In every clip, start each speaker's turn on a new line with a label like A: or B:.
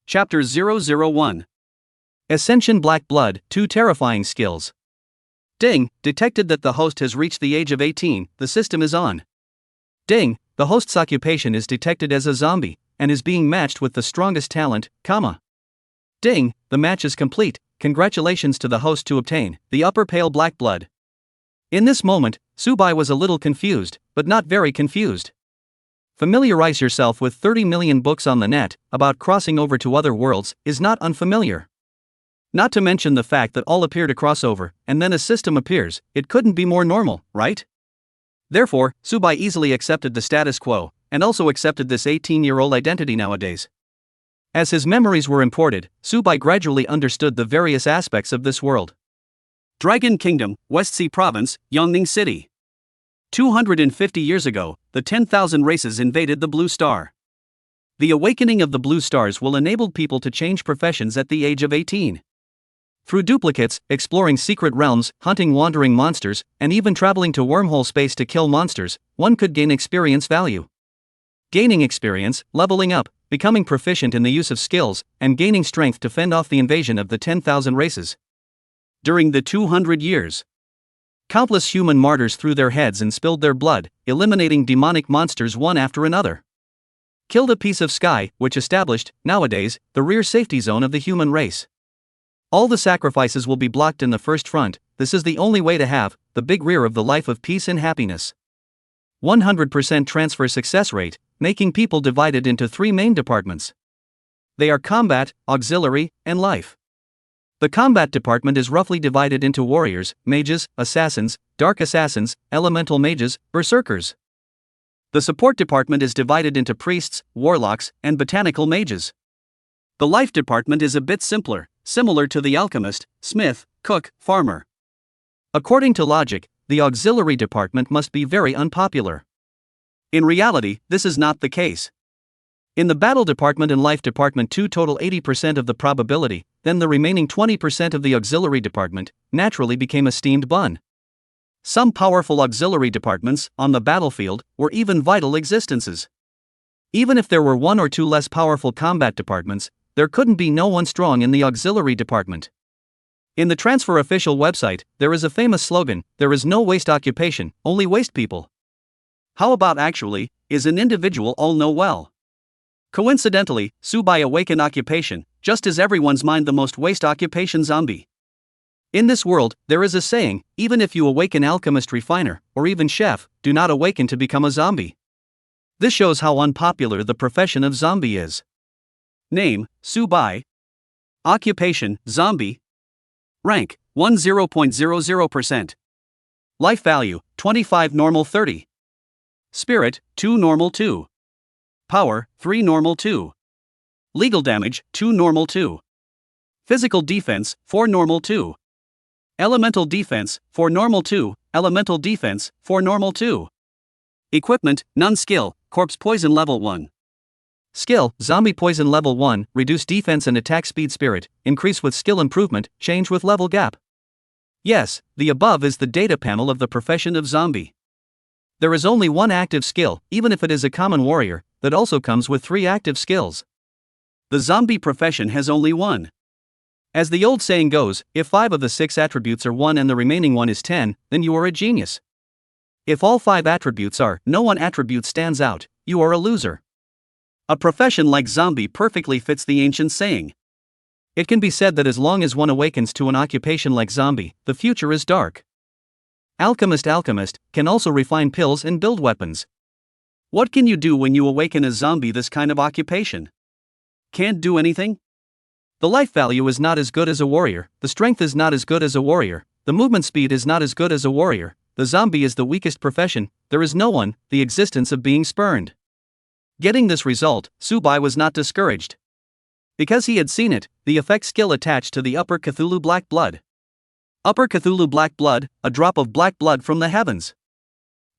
A: Chapter 001. Ascension Black Blood, 2 Terrifying Skills. Ding, detected that the host has reached the age of 18, the system is on. Ding, the host's occupation is detected as a zombie, and is being matched with the strongest talent, comma. Ding, the match is complete, congratulations to the host to obtain the upper pale black blood. In this moment, Subai was a little confused, but not very confused. Familiarize yourself with 30 million books on the net about crossing over to other worlds is not unfamiliar. Not to mention the fact that all appear to cross over, and then a system appears, it couldn't be more normal, right? Therefore, Subai easily accepted the status quo, and also accepted this 18-year-old identity nowadays. As his memories were imported, Subai gradually understood the various aspects of this world. Dragon Kingdom, West Sea Province, Yongning City. 250 years ago, the 10,000 races invaded the Blue Star. The awakening of the Blue Stars will enable people to change professions at the age of 18. Through duplicates, exploring secret realms, hunting wandering monsters, and even traveling to wormhole space to kill monsters, one could gain experience value. Gaining experience, leveling up, becoming proficient in the use of skills, and gaining strength to fend off the invasion of the 10,000 races. During the 200 years, countless human martyrs threw their heads and spilled their blood, eliminating demonic monsters one after another. Killed a piece of sky, which established, nowadays, the rear safety zone of the human race. All the sacrifices will be blocked in the first front. This is the only way to have the big rear of the life of peace and happiness. 100% transfer success rate, making people divided into 3 main departments. They are combat, auxiliary, and life. The combat department is roughly divided into warriors, mages, assassins, dark assassins, elemental mages, berserkers. The support department is divided into priests, warlocks, and botanical mages. The life department is a bit simpler, similar to the alchemist, smith, cook, farmer. According to logic, the auxiliary department must be very unpopular. In reality, this is not the case. In the battle department and life department 2 total 80% of the probability, then the remaining 20% of the auxiliary department naturally became a steamed bun. Some powerful auxiliary departments, on the battlefield, were even vital existences. Even if there were 1 or 2 less powerful combat departments, there couldn't be no one strong in the auxiliary department. In the transfer official website, there is a famous slogan, there is no waste occupation, only waste people. How about actually, is an individual all know well? Coincidentally, Subai awaken occupation, just as everyone's mind the most waste occupation zombie. In this world, there is a saying, even if you awaken alchemist refiner, or even chef, do not awaken to become a zombie. This shows how unpopular the profession of zombie is. Name, Subai. Occupation, zombie. Rank, 10.00%. Life value, 25 normal 30. Spirit, 2 normal 2. Power, 3 normal 2. Legal damage, 2 normal 2. Physical defense, 4 normal 2. Elemental defense, 4 normal 2. Elemental defense, 4 normal 2. Equipment, none. Skill, corpse poison level 1. Skill, zombie poison level 1, reduce defense and attack speed. Spirit, increase with skill improvement, change with level gap. Yes, the above is the data panel of the profession of zombie. There is only 1 active skill, even if it is a common warrior, that also comes with 3 active skills. The zombie profession has only 1. As the old saying goes, if 5 of the 6 attributes are 1 and the remaining 1 is 10, then you are a genius. If all 5 attributes are, no one attribute stands out, you are a loser. A profession like zombie perfectly fits the ancient saying. It can be said that as long as one awakens to an occupation like zombie, the future is dark. Alchemist can also refine pills and build weapons. What can you do when you awaken a zombie this kind of occupation? Can't do anything? The life value is not as good as a warrior, the strength is not as good as a warrior, the movement speed is not as good as a warrior, the zombie is the weakest profession, there is no one, the existence of being spurned. Getting this result, Subai was not discouraged. Because he had seen it, the effect skill attached to the Upper Cthulhu Black Blood. Upper Cthulhu Black Blood, a drop of black blood from the heavens.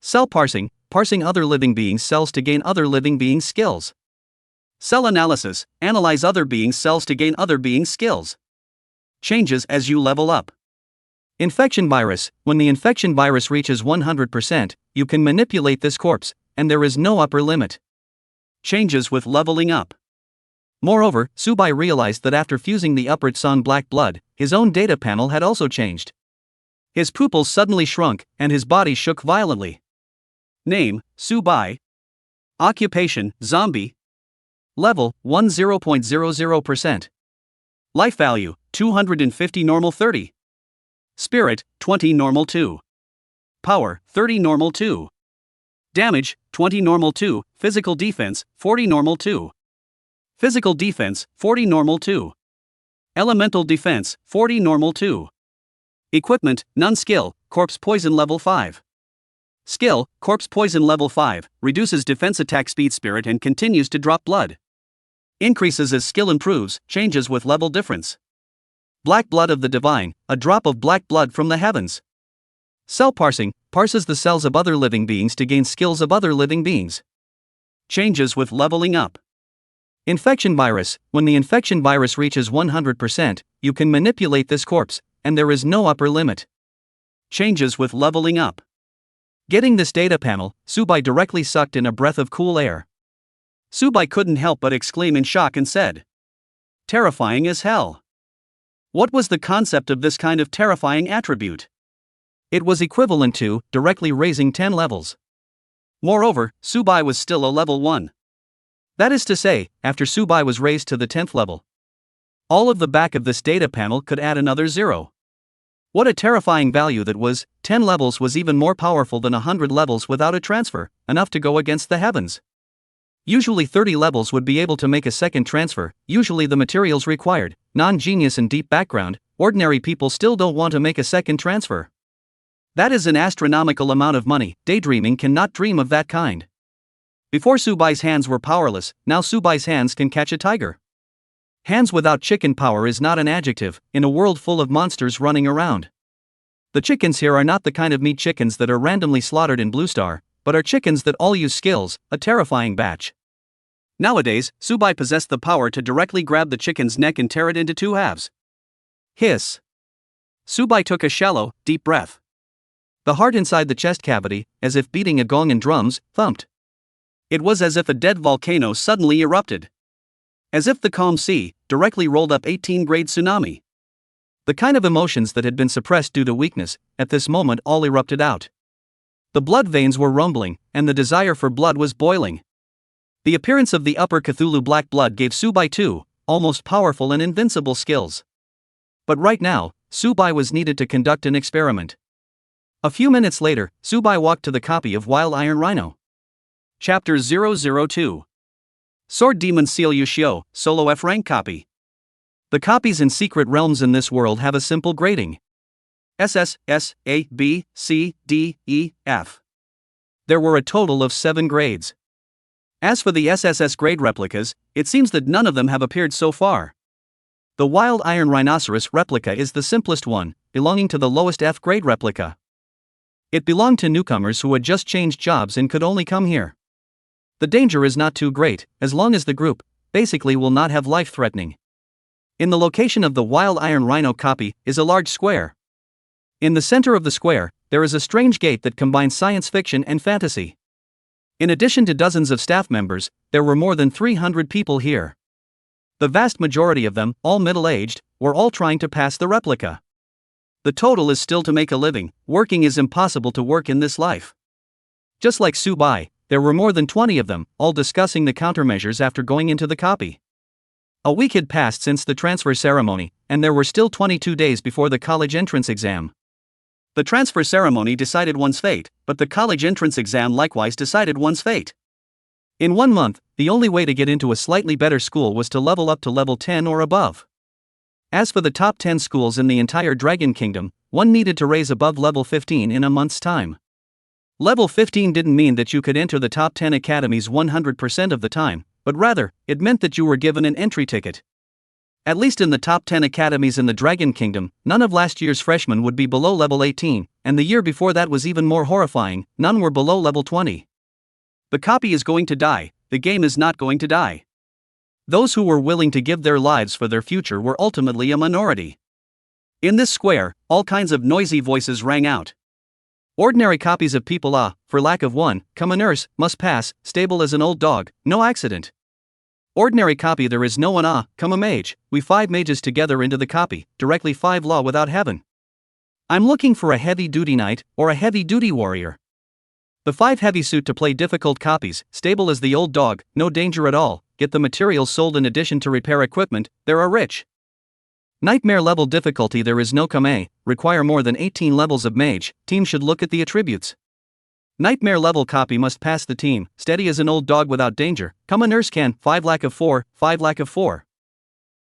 A: Cell parsing, parsing other living beings' cells to gain other living beings' skills. Cell analysis, analyze other beings' cells to gain other beings' skills. Changes as you level up. Infection virus, when the infection virus reaches 100%, you can manipulate this corpse, and there is no upper limit. Changes with leveling up. Moreover, Subai realized that after fusing the upward song Black Blood, his own data panel had also changed. His pupils suddenly shrunk, and his body shook violently. Name, Subai. Occupation, zombie. Level, 10.00%. Life value, 250 normal 30. Spirit, 20 normal 2. Power, 30 normal 2. Damage, 20 normal 2. Physical defense, 40 normal 2. Physical defense, 40 normal 2. Elemental defense, 40 normal 2. Equipment, none. Skill, corpse poison level 5. Skill, corpse poison level 5, reduces defense attack speed. Spirit and continues to drop blood. Increases as skill improves, changes with level difference. Black blood of the divine, a drop of black blood from the heavens. Cell parsing, parses the cells of other living beings to gain skills of other living beings. Changes with leveling up. Infection virus, when the infection virus reaches 100%, you can manipulate this corpse, and there is no upper limit. Changes with leveling up. Getting this data panel, Subai directly sucked in a breath of cool air. Subai couldn't help but exclaim in shock and said, "Terrifying as hell." What was the concept of this kind of terrifying attribute? It was equivalent to directly raising 10 levels. Moreover, Subai was still a level 1. That is to say, after Subai was raised to the 10th level, all of the back of this data panel could add another 0. What a terrifying value that was. 10 levels was even more powerful than 100 levels without a transfer, enough to go against the heavens. Usually 30 levels would be able to make a second transfer, usually the materials required, non-genius and deep background, ordinary people still don't want to make a second transfer. That is an astronomical amount of money, daydreaming cannot dream of that kind. Before Subai's hands were powerless, now Subai's hands can catch a tiger. Hands without chicken power is not an adjective, in a world full of monsters running around. The chickens here are not the kind of meat chickens that are randomly slaughtered in Blue Star, but are chickens that all use skills, a terrifying batch. Nowadays, Subai possessed the power to directly grab the chicken's neck and tear it into 2 halves. Hiss. Subai took a shallow, deep breath. The heart inside the chest cavity, as if beating a gong and drums, thumped. It was as if a dead volcano suddenly erupted. As if the calm sea directly rolled up 18-grade tsunami. The kind of emotions that had been suppressed due to weakness, at this moment all erupted out. The blood veins were rumbling, and the desire for blood was boiling. The appearance of the upper Cthulhu black blood gave Subai 2 almost powerful and invincible skills. But right now, Subai was needed to conduct an experiment. A few minutes later, Subai walked to the copy of Wild Iron Rhino. Chapter 002. Sword Demon Seal Yushio, Solo F rank copy. The copies in secret realms in this world have a simple grading. SS, S, A, B, C, D, E, F. There were a total of 7 grades. As for the SSS grade replicas, it seems that none of them have appeared so far. The Wild Iron Rhinoceros replica is the simplest one, belonging to the lowest F grade replica. It belonged to newcomers who had just changed jobs and could only come here. The danger is not too great, as long as the group, basically, will not have life-threatening. In the location of the Wild Iron Rhino copy is a large square. In the center of the square, there is a strange gate that combines science fiction and fantasy. In addition to dozens of staff members, there were more than 300 people here. The vast majority of them, all middle-aged, were all trying to pass the replica. The total is still to make a living. Working is impossible to work in this life. Just like Subai, there were more than 20 of them, all discussing the countermeasures after going into the copy. A week had passed since the transfer ceremony, and there were still 22 days before the college entrance exam. The transfer ceremony decided one's fate, but the college entrance exam likewise decided one's fate. In 1 month, the only way to get into a slightly better school was to level up to level 10 or above. As for the top 10 schools in the entire Dragon Kingdom, one needed to raise above level 15 in a month's time. Level 15 didn't mean that you could enter the top 10 academies 100% of the time, but rather, it meant that you were given an entry ticket. At least in the top 10 academies in the Dragon Kingdom, none of last year's freshmen would be below level 18, and the year before that was even more horrifying, none were below level 20. The copy is going to die, the game is not going to die. Those who were willing to give their lives for their future were ultimately a minority. In this square, all kinds of noisy voices rang out. Ordinary copies of people for lack of one, come a nurse, must pass, stable as an old dog, no accident. Ordinary copy there is no one come a mage, we 5 mages together into the copy, directly 5 law without heaven. I'm looking for a heavy-duty knight, or a heavy-duty warrior. The 5 heavy suit to play difficult copies, stable as the old dog, no danger at all, get the materials sold in addition to repair equipment, there are rich. Nightmare level difficulty there is no come require more than 18 levels of mage, team should look at the attributes. Nightmare level copy must pass the team, steady as an old dog without danger, come a nurse can, 5 lack of 4, 5 lack of 4.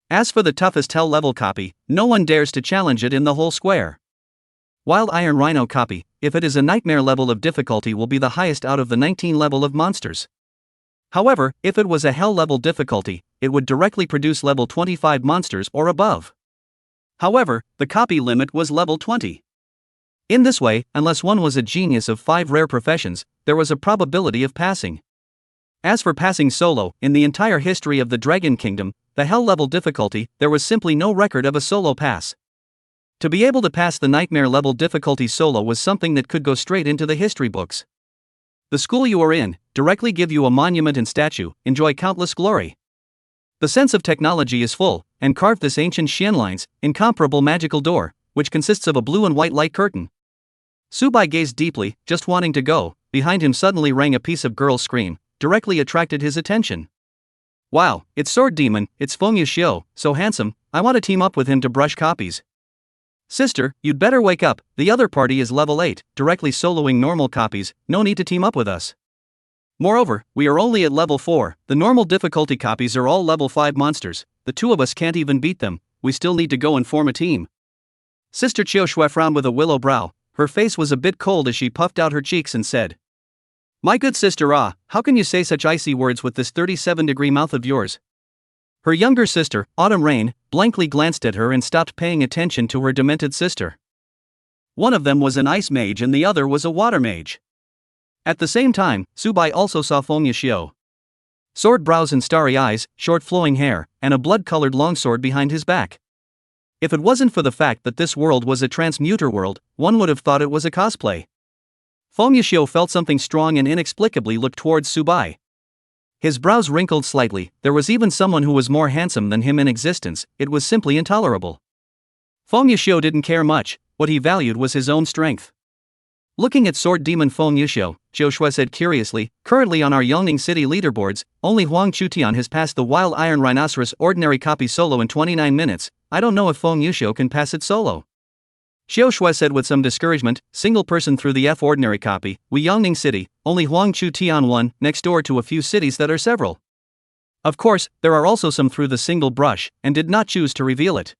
A: As for the toughest hell level copy, no one dares to challenge it in the whole square. Wild Iron Rhino copy, if it is a nightmare level of difficulty will be the highest out of the 19 level of monsters. However, if it was a hell level difficulty, it would directly produce level 25 monsters or above. However, the copy limit was level 20. In this way, unless one was a genius of 5 rare professions, there was a probability of passing. As for passing solo, in the entire history of the Dragon Kingdom, the hell level difficulty, there was simply no record of a solo pass. To be able to pass the nightmare level difficulty solo was something that could go straight into the history books. The school you are in, directly give you a monument and statue, enjoy countless glory. The sense of technology is full, and carved this ancient Xianline's incomparable magical door, which consists of a blue and white light curtain. Subai gazed deeply, just wanting to go. Behind him suddenly rang a piece of girl's scream, directly attracted his attention. Wow, it's Sword Demon, it's Feng Yishio, so handsome, I want to team up with him to brush copies. Sister, you'd better wake up, the other party is level 8, directly soloing normal copies, no need to team up with us. Moreover, we are only at level 4, the normal difficulty copies are all level 5 monsters, the 2 of us can't even beat them, we still need to go and form a team. Sister Chiu Shui frowned with a willow brow. Her face was a bit cold as she puffed out her cheeks and said, My good sister how can you say such icy words with this 37-degree mouth of yours? Her younger sister, Autumn Rain, blankly glanced at her and stopped paying attention to her demented sister. One of them was an ice mage and the other was a water mage. At the same time, Subai also saw Feng Yishio. Sword brows and starry eyes, short flowing hair, and a blood-colored longsword behind his back. If it wasn't for the fact that this world was a transmuter world, one would have thought it was a cosplay. Feng Yishio felt something strong and inexplicably looked towards Subai. His brows wrinkled slightly, there was even someone who was more handsome than him in existence, it was simply intolerable. Feng Yishio didn't care much, what he valued was his own strength. Looking at Sword Demon Feng Yishio, Zhou Shui said curiously, currently on our Yongning City leaderboards, only Huang Chutian has passed the Wild Iron Rhinoceros ordinary copy solo in 29 minutes, I don't know if Feng Yishio can pass it solo. Xiao Shui said with some discouragement, single person through the F ordinary copy, we Yongning City, only Huang Chutian one, next door to a few cities that are several. Of course, there are also some through the single brush, and did not choose to reveal it.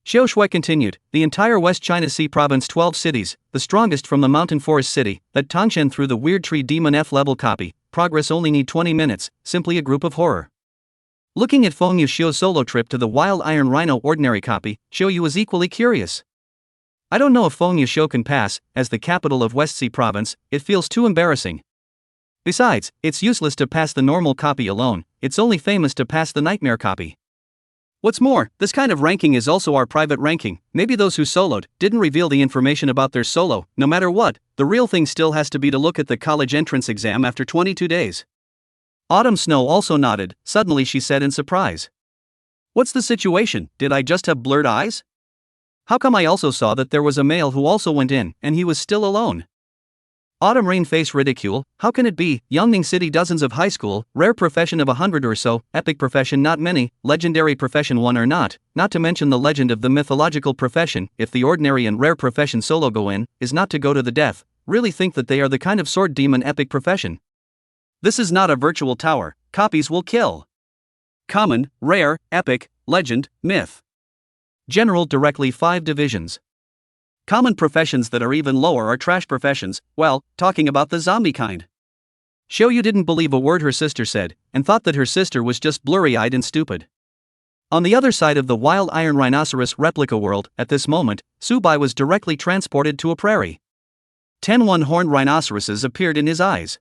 A: Xiao Shui continued, the entire West China Sea province 12 cities, the strongest from the mountain forest city, that Tangshan through the weird tree demon F level copy, progress only need 20 minutes, simply a group of horror. Looking at Feng Yishio's solo trip to the Wild Iron Rhino ordinary copy, Xiao Yu was equally curious. I don't know if Feng Yishio can pass, as the capital of West Sea province, it feels too embarrassing. Besides, it's useless to pass the normal copy alone, it's only famous to pass the nightmare copy. What's more, this kind of ranking is also our private ranking, maybe those who soloed didn't reveal the information about their solo, no matter what, the real thing still has to be to look at the college entrance exam after 22 days. Autumn Snow also nodded, suddenly she said in surprise. What's the situation, did I just have blurred eyes? How come I also saw that there was a male who also went in, and he was still alone? Autumn Rain face ridicule, how can it be, Yongning City dozens of high school, rare profession of 100 or so, epic profession not many, legendary profession 1 or not to mention the legend of the mythological profession, if the ordinary and rare profession solo go in, is not to go to the death, really think that they are the kind of sword demon epic profession. This is not a virtual tower, copies will kill. Common, rare, epic, legend, myth. General directly 5 divisions. Common professions that are even lower are trash professions, well, talking about the zombie kind. Xiaoyu didn't believe a word her sister said, and thought that her sister was just blurry-eyed and stupid. On the other side of the Wild Iron Rhinoceros replica world, at this moment, Subai was directly transported to a prairie. 10 one-horned rhinoceroses appeared in his eyes.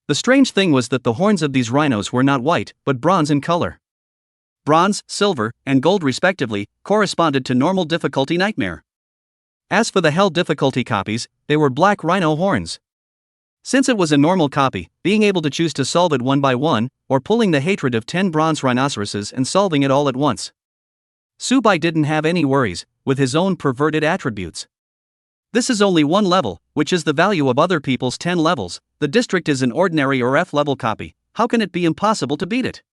A: The strange thing was that the horns of these rhinos were not white, but bronze in color. Bronze, silver, and gold respectively, corresponded to normal difficulty nightmare. As for the hell difficulty copies, they were black rhino horns. Since it was a normal copy, being able to choose to solve it one by one, or pulling the hatred of 10 bronze rhinoceroses and solving it all at once. Subai didn't have any worries with his own perverted attributes. This is only one level, which is the value of other people's 10 levels. The district is an ordinary or F level copy. How can it be impossible to beat it?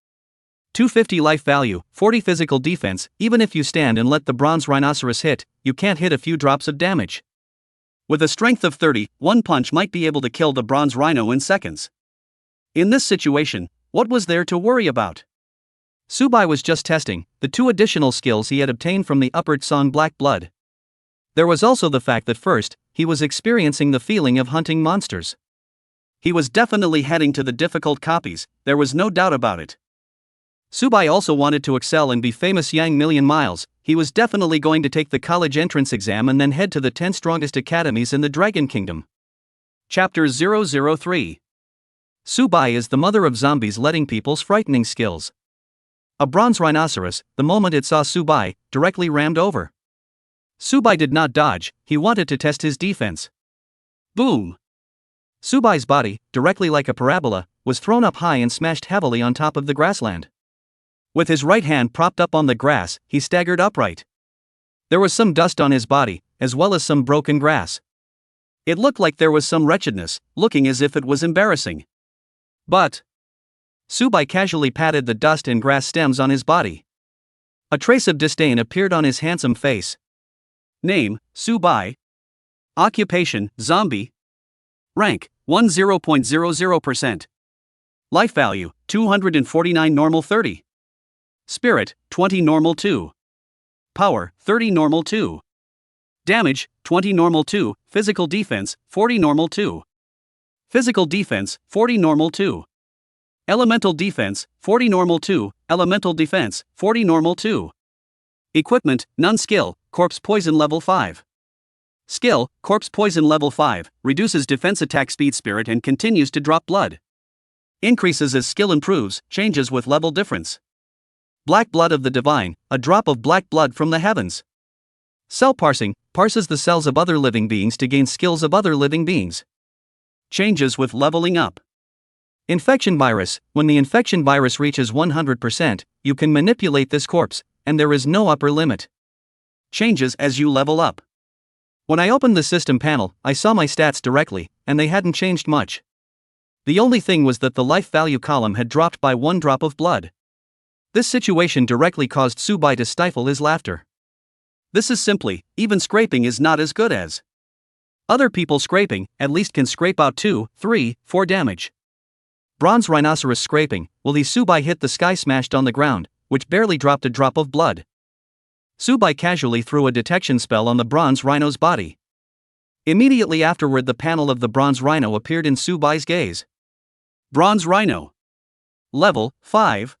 A: 250 life value, 40 physical defense. Even if you stand and let the bronze rhinoceros hit, you can't hit a few drops of damage. With a strength of 30, one punch might be able to kill the bronze rhino in seconds. In this situation, what was there to worry about? Subai was just testing the 2 additional skills he had obtained from the upward song Black Blood. There was also the fact that first, he was experiencing the feeling of hunting monsters. He was definitely heading to the difficult copies, there was no doubt about it. Subai also wanted to excel and be famous Yang Million Miles. He was definitely going to take the college entrance exam and then head to the 10 strongest academies in the Dragon Kingdom. Chapter 003. Subai is the mother of zombies, letting people's frightening skills. A bronze rhinoceros, the moment it saw Subai, directly rammed over. Subai did not dodge, he wanted to test his defense. Boom! Subai's body, directly like a parabola, was thrown up high and smashed heavily on top of the grassland. With his right hand propped up on the grass, he staggered upright. There was some dust on his body, as well as some broken grass. It looked like there was some wretchedness, looking as if it was embarrassing. But Subai casually patted the dust and grass stems on his body. A trace of disdain appeared on his handsome face. Name, Subai. Occupation, zombie. Rank, 10.00%. Life value, 249 normal 30. Spirit, 20 normal 2. Power, 30 normal 2. Damage, 20 normal 2. Physical defense, 40 normal 2. Physical defense, 40 normal 2. Elemental defense, 40 normal 2. Elemental defense, 40 normal 2. Equipment, none. Skill, corpse poison level 5. Skill, corpse poison level 5, reduces defense attack speed spirit and continues to drop blood. Increases as skill improves, changes with level difference. Black blood of the divine, a drop of black blood from the heavens. Cell parsing, parses the cells of other living beings to gain skills of other living beings. Changes with leveling up. Infection virus, when the infection virus reaches 100%, you can manipulate this corpse, and there is no upper limit. Changes as you level up. When I opened the system panel, I saw my stats directly, and they hadn't changed much. The only thing was that the life value column had dropped by 1 drop of blood. This situation directly caused Subai to stifle his laughter. This is simply, even scraping is not as good as other people scraping, at least can scrape out 2, 3, 4 damage. Bronze rhinoceros scraping, will the Subai hit the sky smashed on the ground, which barely dropped a drop of blood. Subai casually threw a detection spell on the bronze rhino's body. Immediately afterward, the panel of the bronze rhino appeared in Subai's gaze. Bronze rhino. Level, 5.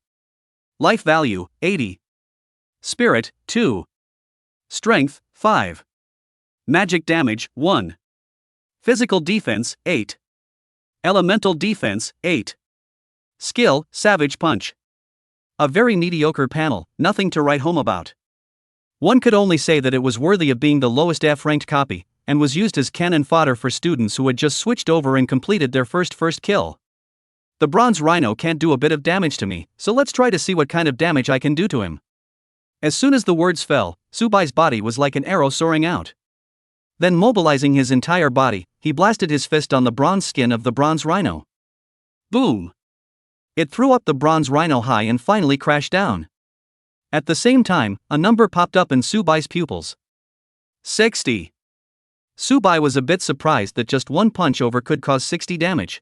A: Life value, 80. Spirit, 2. Strength, 5. Magic damage, 1. Physical defense, 8. Elemental defense, 8. Skill, savage punch. A very mediocre panel, nothing to write home about. One could only say that it was worthy of being the lowest F-ranked copy, and was used as cannon fodder for students who had just switched over and completed their first kill. The bronze rhino can't do a bit of damage to me, so let's try to see what kind of damage I can do to him. As soon as the words fell, Subai's body was like an arrow soaring out. Then mobilizing his entire body, he blasted his fist on the bronze skin of the bronze rhino. Boom! It threw up the bronze rhino high and finally crashed down. At the same time, a number popped up in Subai's pupils. 60. Subai was a bit surprised that just 1 punch over could cause 60 damage.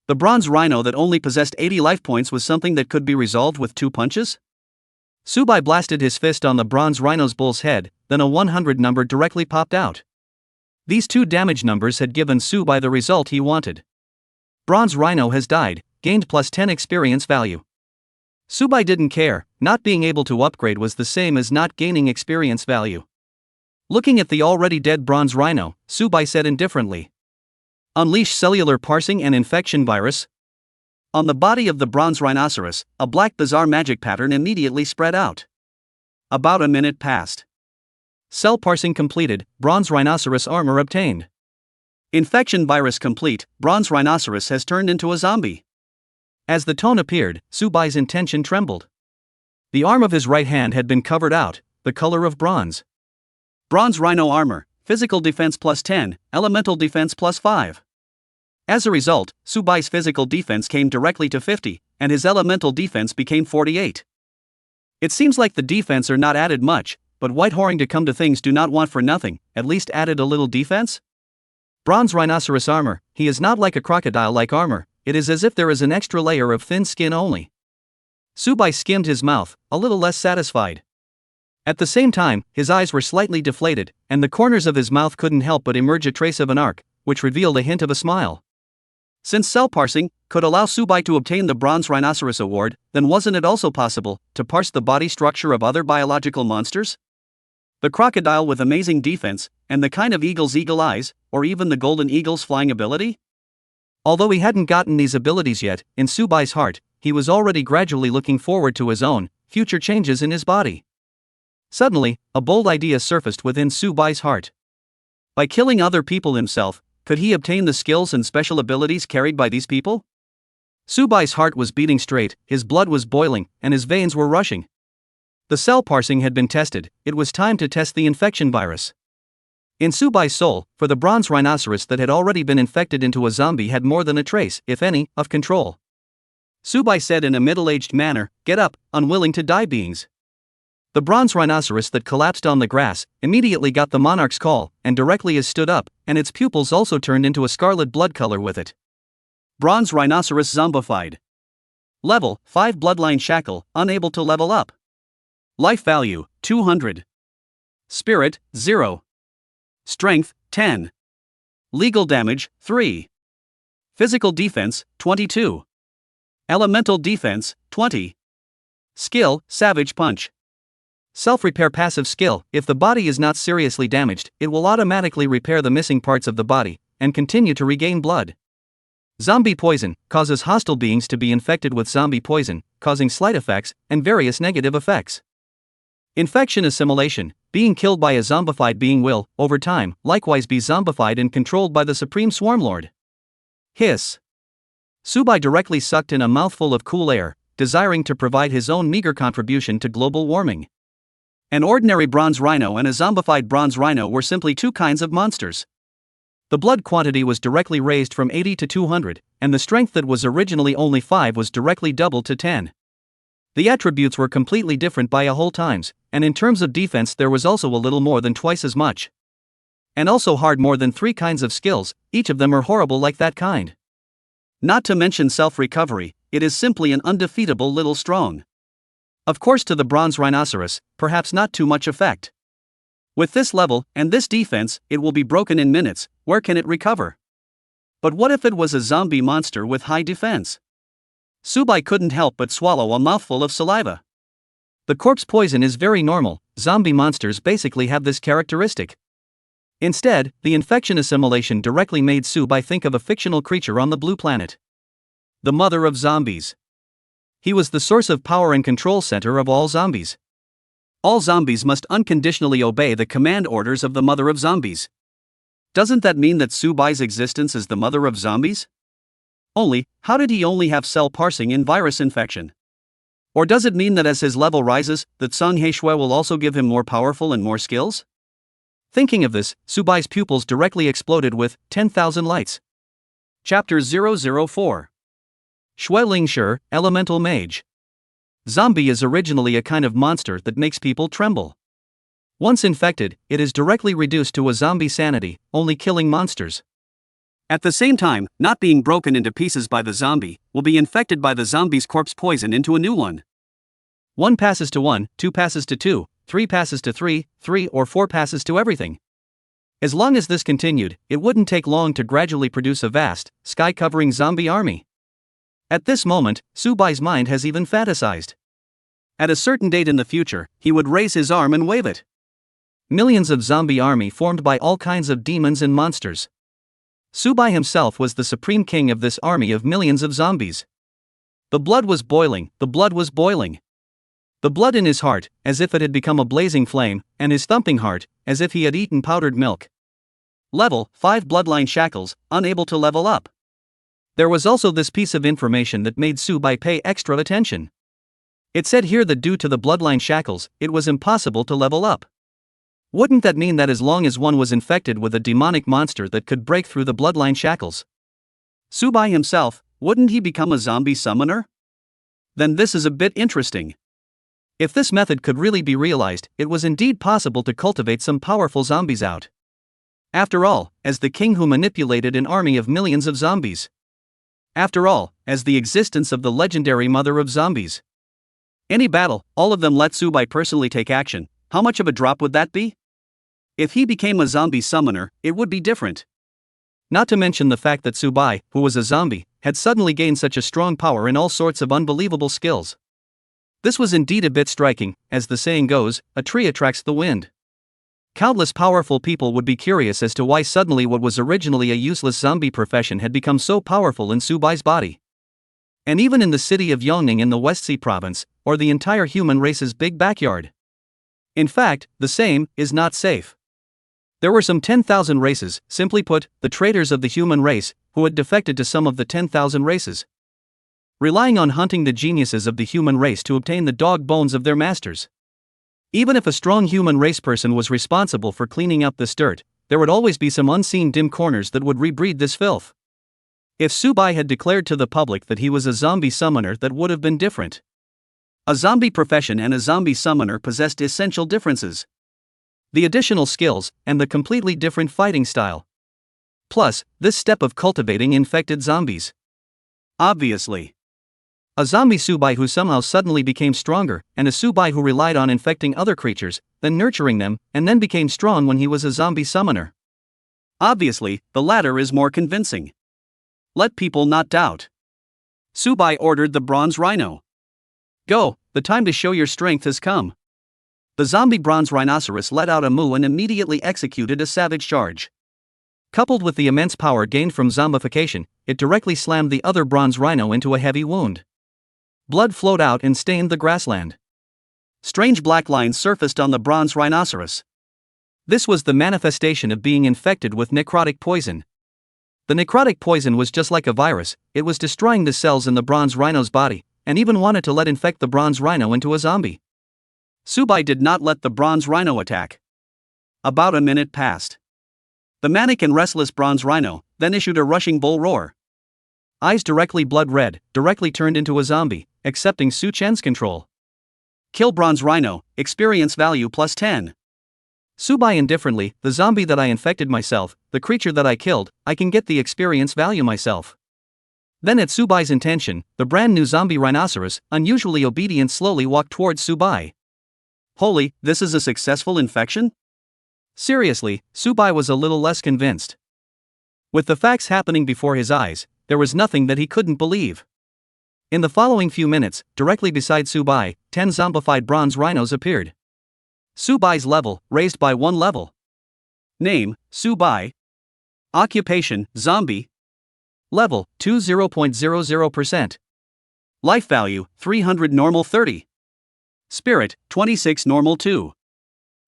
A: The bronze rhino that only possessed 80 life points was something that could be resolved with 2 punches? Subai blasted his fist on the bronze rhino's bull's head, then a 100 number directly popped out. These 2 damage numbers had given Subai the result he wanted. Bronze rhino has died, gained plus 10 experience value. Subai didn't care, not being able to upgrade was the same as not gaining experience value. Looking at the already dead bronze rhino, Subai said indifferently. Unleash cellular parsing and infection virus. On the body of the bronze rhinoceros, a black bizarre magic pattern immediately spread out. About a minute passed. Cell parsing completed, bronze rhinoceros armor obtained. Infection virus complete, bronze rhinoceros has turned into a zombie. As the tone appeared, Subai's intention trembled. The arm of his right hand had been covered out, the color of bronze. Bronze rhino armor, physical defense plus 10, elemental defense plus 5. As a result, Subai's physical defense came directly to 50, and his elemental defense became 48. It seems like the defense are not added much, but Whitehorn to come to things do not want for nothing, at least added a little defense? Bronze rhinoceros armor, he is not like a crocodile-like armor, it is as if there is an extra layer of thin skin only. Subai skimmed his mouth, a little less satisfied. At the same time, his eyes were slightly deflated, and the corners of his mouth couldn't help but emerge a trace of an arc, which revealed a hint of a smile. Since cell parsing could allow Subai to obtain the Bronze Rhinoceros Award, then wasn't it also possible to parse the body structure of other biological monsters? The crocodile with amazing defense, and the kind of eagle's eagle eyes, or even the golden eagle's flying ability? Although he hadn't gotten these abilities yet, in Subai's heart, he was already gradually looking forward to his own future changes in his body. Suddenly, a bold idea surfaced within Subai's heart. By killing other people himself, could he obtain the skills and special abilities carried by these people? Subai's heart was beating straight, his blood was boiling, and his veins were rushing. The cell parsing had been tested, it was time to test the infection virus. In Subai's soul, for the bronze rhinoceros that had already been infected into a zombie had more than a trace, if any, of control. Subai said in a middle-aged manner, "Get up, unwilling to die beings." The bronze rhinoceros that collapsed on the grass immediately got the monarch's call, and directly as stood up, and its pupils also turned into a scarlet blood color with it. Bronze rhinoceros zombified. Level 5 bloodline shackle, unable to level up. Life value 200. Spirit 0. Strength 10. Legal damage 3. Physical defense 22. Elemental defense 20. Skill Savage Punch. Self-repair passive skill, if the body is not seriously damaged, it will automatically repair the missing parts of the body, and continue to regain blood. Zombie poison, causes hostile beings to be infected with zombie poison, causing slight effects, and various negative effects. Infection assimilation, being killed by a zombified being will, over time, likewise be zombified and controlled by the Supreme Swarmlord. Hiss. Subai directly sucked in a mouthful of cool air, desiring to provide his own meager contribution to global warming. An ordinary bronze rhino and a zombified bronze rhino were simply two kinds of monsters. The blood quantity was directly raised from 80 to 200, and the strength that was originally only 5 was directly doubled to 10. The attributes were completely different by a whole times, and in terms of defense there was also a little more than twice as much. And also hard more than 3 kinds of skills, each of them are horrible like that kind. Not to mention self-recovery, it is simply an undefeatable little strong. Of course to the bronze rhinoceros, perhaps not too much effect. With this level, and this defense, it will be broken in minutes, where can it recover? But what if it was a zombie monster with high defense? Subai couldn't help but swallow a mouthful of saliva. The corpse poison is very normal, zombie monsters basically have this characteristic. Instead, the infection assimilation directly made Subai think of a fictional creature on the blue planet. The mother of zombies. He was the source of power and control center of all zombies. All zombies must unconditionally obey the command orders of the mother of zombies. Doesn't that mean that Subai's existence is the mother of zombies? Only, how did he only have cell parsing in virus infection? Or does it mean that as his level rises, that Song Haeshui will also give him more powerful and more skills? Thinking of this, Subai's pupils directly exploded with 10,000 lights. Chapter 004. Shui Lingshi, Elemental Mage. Zombie is originally a kind of monster that makes people tremble. Once infected, it is directly reduced to a zombie sanity, only killing monsters. At the same time, not being broken into pieces by the zombie, will be infected by the zombie's corpse poison into a new one. 1 passes to 1, 2 passes to 2, 3 passes to 3, 3 or 4 passes to everything. As long as this continued, it wouldn't take long to gradually produce a vast, sky-covering zombie army. At this moment, Subai's mind has even fantasized. At a certain date in the future, he would raise his arm and wave it. Millions of zombie army formed by all kinds of demons and monsters. Subai himself was the supreme king of this army of millions of zombies. The blood was boiling, the blood was boiling. The blood in his heart, as if it had become a blazing flame, and his thumping heart, as if he had eaten powdered milk. Level 5 bloodline shackles, unable to level up. There was also this piece of information that made Subai pay extra attention. It said here that due to the bloodline shackles, it was impossible to level up. Wouldn't that mean that as long as one was infected with a demonic monster that could break through the bloodline shackles, Subai himself, wouldn't he become a zombie summoner? Then this is a bit interesting. If this method could really be realized, it was indeed possible to cultivate some powerful zombies out. After all, as the king who manipulated an army of millions of zombies. After all, as the existence of the legendary mother of zombies. Any battle, all of them let Subai personally take action, how much of a drop would that be? If he became a zombie summoner, it would be different. Not to mention the fact that Subai, who was a zombie, had suddenly gained such a strong power and all sorts of unbelievable skills. This was indeed a bit striking, as the saying goes, a tree attracts the wind. Countless powerful people would be curious as to why suddenly what was originally a useless zombie profession had become so powerful in Subai's body. And even in the city of Yongning in the West Sea province, or the entire human race's big backyard. In fact, the same is not safe. There were some 10,000 races, simply put, the traitors of the human race, who had defected to some of the 10,000 races, relying on hunting the geniuses of the human race to obtain the dog bones of their masters. Even if a strong human race person was responsible for cleaning up this dirt, there would always be some unseen dim corners that would rebreed this filth. If Subai had declared to the public that he was a zombie summoner, that would have been different. A zombie profession and a zombie summoner possessed essential differences. The additional skills, and the completely different fighting style. Plus, this step of cultivating infected zombies. Obviously. A zombie Subai who somehow suddenly became stronger, and a Subai who relied on infecting other creatures, then nurturing them, and then became strong when he was a zombie summoner. Obviously, the latter is more convincing. Let people not doubt. Subai ordered the bronze rhino. Go, the time to show your strength has come. The zombie bronze rhinoceros let out a moo and immediately executed a savage charge. Coupled with the immense power gained from zombification, it directly slammed the other bronze rhino into a heavy wound. Blood flowed out and stained the grassland. Strange black lines surfaced on the bronze rhinoceros. This was the manifestation of being infected with necrotic poison. The necrotic poison was just like a virus, it was destroying the cells in the bronze rhino's body, and even wanted to let infect the bronze rhino into a zombie. Subai did not let the bronze rhino attack. About a minute passed. The manic and restless bronze rhino then issued a rushing bull roar. Eyes directly blood red, directly turned into a zombie, accepting Su Chen's control. Kill bronze rhino, experience value plus 10. Subai indifferently, the zombie that I infected myself, the creature that I killed, I can get the experience value myself. Then at Subai's intention, the brand new zombie rhinoceros, unusually obedient, slowly walked towards Subai. Holy, this is a successful infection? Seriously, Subai was a little less convinced. With the facts happening before his eyes, there was nothing that he couldn't believe. In the following few minutes, directly beside Subai, 10 zombified bronze rhinos appeared. Subai's level, raised by 1 level. Name, Subai. Occupation, zombie. Level, 20.00%. Life value, 300 normal 30. Spirit, 26 normal 2.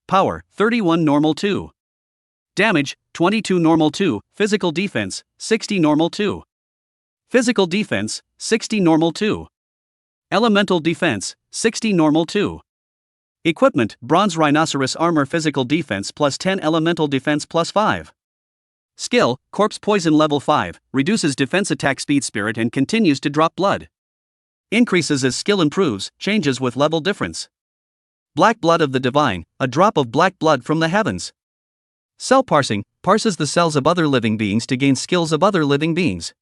A: Power, 31 normal 2. Damage, 22 normal 2. Physical defense, 60 normal 2. Physical defense, 60 normal 2. Elemental defense, 60 normal 2. Equipment, bronze rhinoceros armor, physical defense plus 10, elemental defense plus 5. Skill, corpse poison level 5, reduces defense attack speed, spirit, and continues to drop blood. Increases as skill improves, changes with level difference. Black blood of the divine, a drop of black blood from the heavens. Cell parsing, parses the cells of other living beings to gain skills of other living beings.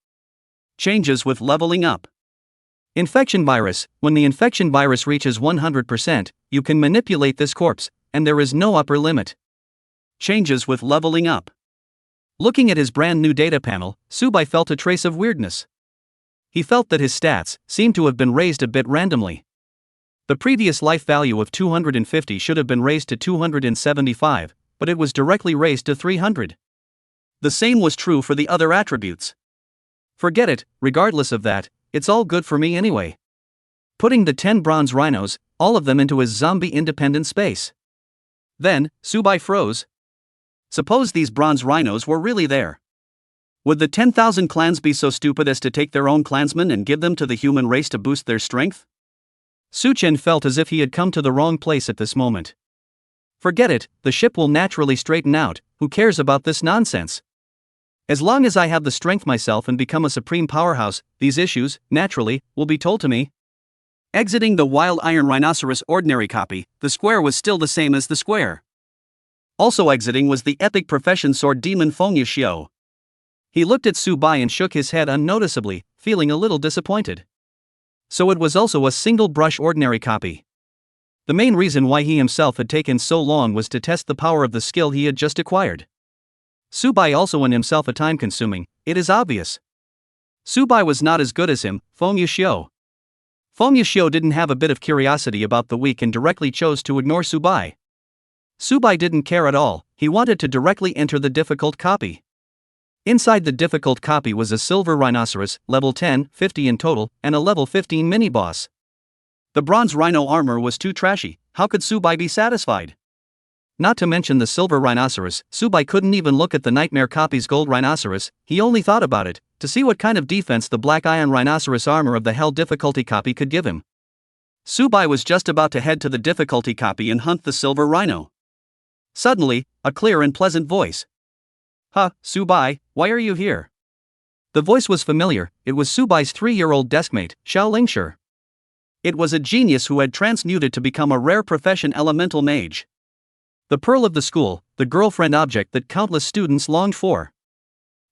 A: Changes with leveling up. Infection virus, when the infection virus reaches 100%, you can manipulate this corpse, and there is no upper limit. Changes with leveling up. Looking at his brand new data panel, Subai felt a trace of weirdness. He felt that his stats seemed to have been raised a bit randomly. The previous life value of 250 should have been raised to 275, but it was directly raised to 300. The same was true for the other attributes. Forget it, regardless of that, it's all good for me anyway. Putting the 10 bronze rhinos, all of them into his zombie independent space. Then, Subai froze. Suppose these bronze rhinos were really there. Would the 10,000 clans be so stupid as to take their own clansmen and give them to the human race to boost their strength? Su Chen felt as if he had come to the wrong place at this moment. Forget it, the ship will naturally straighten out, who cares about this nonsense? As long as I have the strength myself and become a supreme powerhouse, these issues, naturally, will be told to me. Exiting the Wild Iron Rhinoceros ordinary copy, the square was still the same as the square. Also exiting was the epic profession sword demon Feng Yishio. He looked at Su Bai and shook his head unnoticeably, feeling a little disappointed. So it was also a single brush ordinary copy. The main reason why he himself had taken so long was to test the power of the skill he had just acquired. Su Bai also in himself a time-consuming, it is obvious. Su Bai was not as good as him, Feng Yishio. Feng Yishio didn't have a bit of curiosity about the weak and directly chose to ignore Su Bai. Su Bai didn't care at all, he wanted to directly enter the difficult copy. Inside the difficult copy was a silver rhinoceros, level 10, 50 in total, and a level 15 mini-boss. The bronze rhino armor was too trashy, how could Su Bai be satisfied? Not to mention the silver rhinoceros, Su Bai couldn't even look at the nightmare copy's gold rhinoceros, he only thought about it, to see what kind of defense the black iron rhinoceros armor of the hell difficulty copy could give him. Su Bai was just about to head to the difficulty copy and hunt the silver rhino. Suddenly, a clear and pleasant voice. "Huh, Su Bai, why are you here?" The voice was familiar, it was Su Bai's 3-year-old deskmate, Xiao Lingshi. It was a genius who had transmuted to become a rare profession elemental mage. The pearl of the school, the girlfriend object that countless students longed for.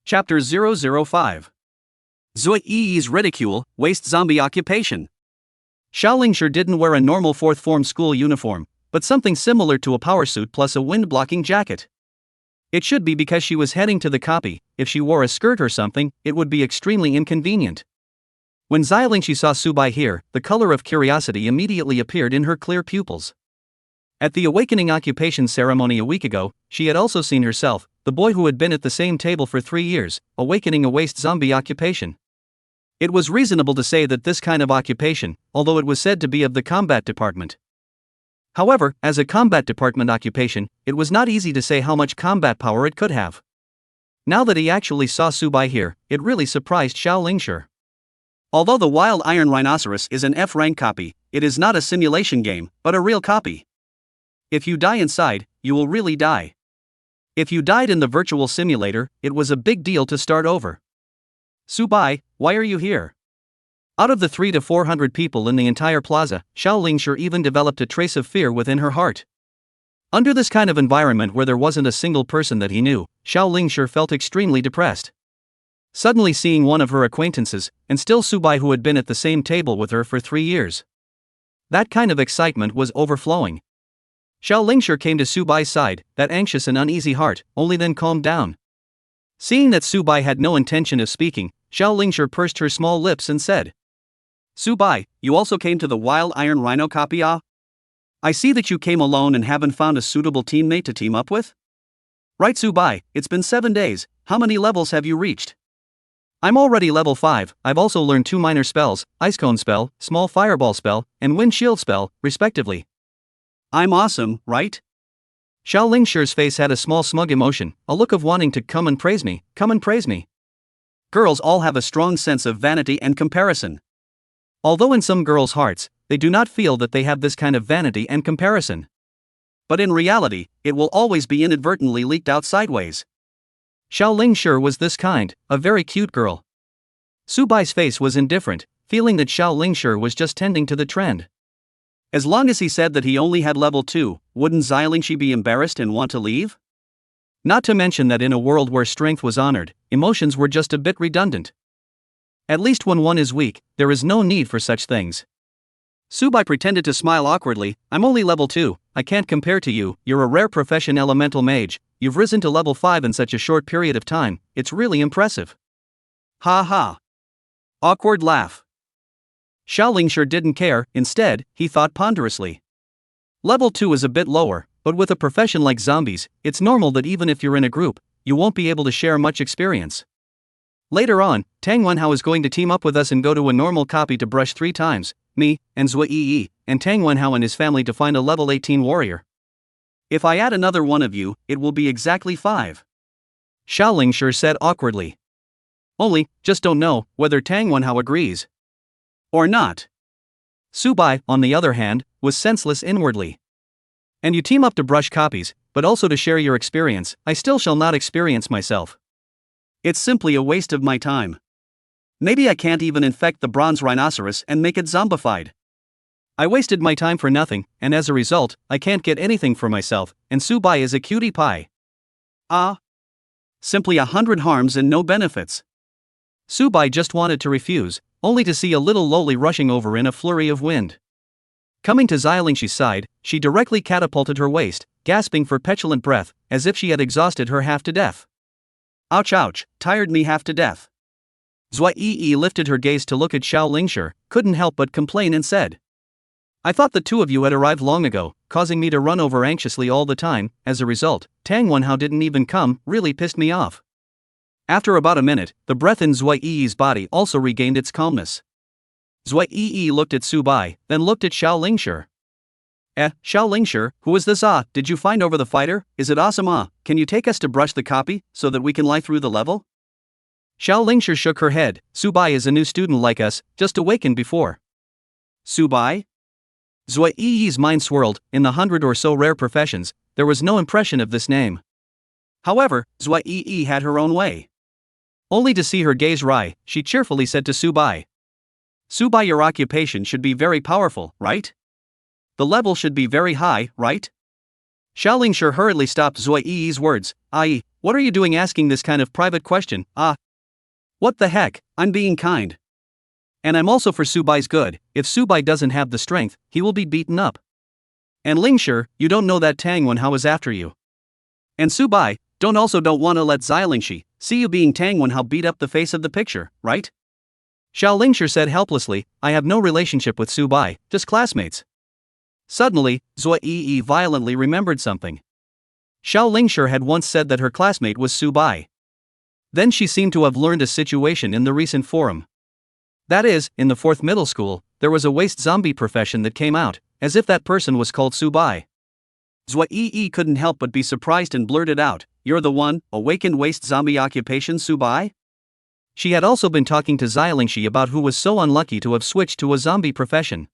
A: Chapter 005. Zui Yi's ridicule, waste zombie occupation. Xiao Lingshi didn't wear a normal 4th form school uniform, but something similar to a power suit plus a wind-blocking jacket. It should be because she was heading to the copy, if she wore a skirt or something, it would be extremely inconvenient. When Zai Lingshi saw Su Bai here, the color of curiosity immediately appeared in her clear pupils. At the awakening occupation ceremony a week ago, she had also seen herself, the boy who had been at the same table for 3 years, awakening a waste zombie occupation. It was reasonable to say that this kind of occupation, although it was said to be of the combat department. However, as a combat department occupation, it was not easy to say how much combat power it could have. Now that he actually saw Su Bai here, it really surprised Xiao Lingshi. Although the Wild Iron Rhinoceros is an F-rank copy, it is not a simulation game, but a real copy. If you die inside, you will really die. If you died in the virtual simulator, it was a big deal to start over. Su Bai, why are you here? Out of the 300 to 400 people in the entire plaza, Xiao Lingshi even developed a trace of fear within her heart. Under this kind of environment where there wasn't a single person that he knew, Xiao Lingshi felt extremely depressed. Suddenly seeing one of her acquaintances, and still Su Bai who had been at the same table with her for 3 years. That kind of excitement was overflowing. Xiao Lingshi came to Su Bai's side, that anxious and uneasy heart, only then calmed down. Seeing that Su Bai had no intention of speaking, Xiao Lingshi pursed her small lips and said, "Su Bai, you also came to the Wild Iron Rhino copy, ah? I see that you came alone and haven't found a suitable teammate to team up with? Right, Su Bai, it's been 7 days, how many levels have you reached?" "I'm already level 5, I've also learned 2 minor spells, Ice Cone spell, Small Fireball spell, and Wind Shield spell, respectively." "I'm awesome, right?" Xiao Lingshi's face had a small smug emotion, a look of wanting to come and praise me, come and praise me. Girls all have a strong sense of vanity and comparison. Although in some girls' hearts, they do not feel that they have this kind of vanity and comparison. But in reality, it will always be inadvertently leaked out sideways. Xiao Lingshi was this kind, a very cute girl. Su Bai's face was indifferent, feeling that Xiao Lingshi was just tending to the trend. As long as he said that he only had level 2, wouldn't Zai Lingshi be embarrassed and want to leave? Not to mention that in a world where strength was honored, emotions were just a bit redundant. At least when one is weak, there is no need for such things. Su Bai pretended to smile awkwardly. "I'm only level 2, I can't compare to you, you're a rare profession elemental mage, you've risen to level 5 in such a short period of time, it's really impressive." Ha ha. Awkward laugh. Xiao Lingshi didn't care, instead, he thought ponderously. Level 2 is a bit lower, but with a profession like zombies, it's normal that even if you're in a group, you won't be able to share much experience. Later on, Tang Wenhao is going to team up with us and go to a normal copy to brush 3 times, me, and Zui Yi, and Tang Wenhao and his family to find a level 18 warrior. If I add another one of you, it will be exactly 5. Xiao Lingshi said awkwardly. Only, just don't know whether Tang Wenhao agrees. Or not. Subai, on the other hand, was senseless inwardly. And you team up to brush copies, but also to share your experience. I still shall not experience myself. It's simply a waste of my time. Maybe I can't even infect the bronze rhinoceros and make it zombified. I wasted my time for nothing, and as a result, I can't get anything for myself, and Subai is a cutie pie. Ah. Simply 100 harms and no benefits. Subai just wanted to refuse, only to see a little loli rushing over in a flurry of wind. Coming to Xiaolingshi's side, she directly catapulted her waist, gasping for petulant breath, as if she had exhausted her half to death. Ouch ouch, tired me half to death. Zui Yi lifted her gaze to look at Xiao Lingshi, couldn't help but complain and said. I thought the two of you had arrived long ago, causing me to run over anxiously all the time. As a result, Tang Wenhao didn't even come, really pissed me off. After about a minute, the breath in Zui Yi's body also regained its calmness. Zui Yi looked at Subai, then looked at Xiao Lingshi. Xiao Lingshi, who is this? Did you find over the fighter? Is it awesome? Can you take us to brush the copy, so that we can lie through the level? Xiao Lingshi shook her head. Subai is a new student like us, just awakened before. Subai? Zui Yi's mind swirled. In the 100 or so rare professions, there was no impression of this name. However, Zui Yi had her own way. Only to see her gaze wry, she cheerfully said to Subai. Subai, your occupation should be very powerful, right? The level should be very high, right? Xiao Lingshi hurriedly stopped Zui Yi's words. What are you doing asking this kind of private question? What the heck, I'm being kind. And I'm also for Subai's good. If Subai doesn't have the strength, he will be beaten up. And Lingshi, you don't know that Tang Wenhao is after you. And Subai, don't want to let Xiaolingshi see you being Tang Wenhao beat up the face of the picture, right? Xiao Lingshi said helplessly, I have no relationship with Subai, just classmates. Suddenly, Zui Yi violently remembered something. Xiao Lingshi had once said that her classmate was Subai. Then she seemed to have learned a situation in the recent forum. That is, in the 4th middle school, there was a waste zombie profession that came out, as if that person was called Subai. Zui Yi couldn't help but be surprised and blurted out, You're the one, awakened waste zombie occupation Subai? She had also been talking to Xiaolingshi about who was so unlucky to have switched to a zombie profession.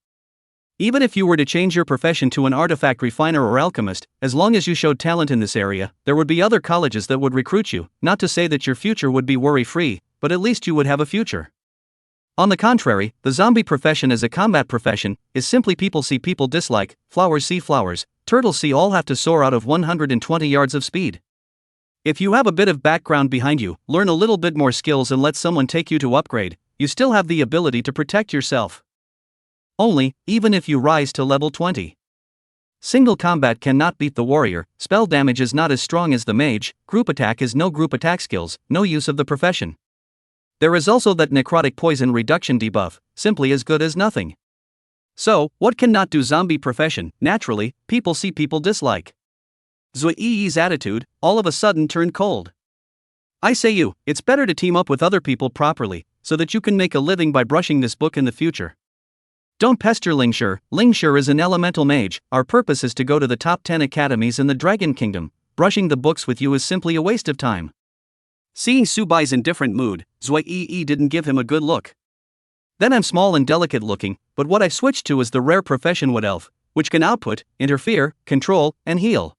A: Even if you were to change your profession to an artifact refiner or alchemist, as long as you showed talent in this area, there would be other colleges that would recruit you, not to say that your future would be worry-free, but at least you would have a future. On the contrary, the zombie profession as a combat profession is simply people see people dislike, flowers see flowers, turtles see all have to soar out of 120 yards of speed. If you have a bit of background behind you, learn a little bit more skills and let someone take you to upgrade, you still have the ability to protect yourself. Only, even if you rise to level 20. Single combat cannot beat the warrior, spell damage is not as strong as the mage, group attack is no group attack skills, no use of the profession. There is also that necrotic poison reduction debuff, simply as good as nothing. So, what cannot do zombie profession? Naturally, people see people dislike. Zui Yi's attitude, all of a sudden turned cold. I say you, it's better to team up with other people properly, so that you can make a living by brushing this book in the future. Don't pester Lingshi. Lingshi is an elemental mage, our purpose is to go to the top 10 academies in the Dragon Kingdom, brushing the books with you is simply a waste of time. Seeing Subai's indifferent mood, Zui Yi didn't give him a good look. Then I'm small and delicate looking, but what I've switched to is the rare profession Wood Elf, which can output, interfere, control, and heal.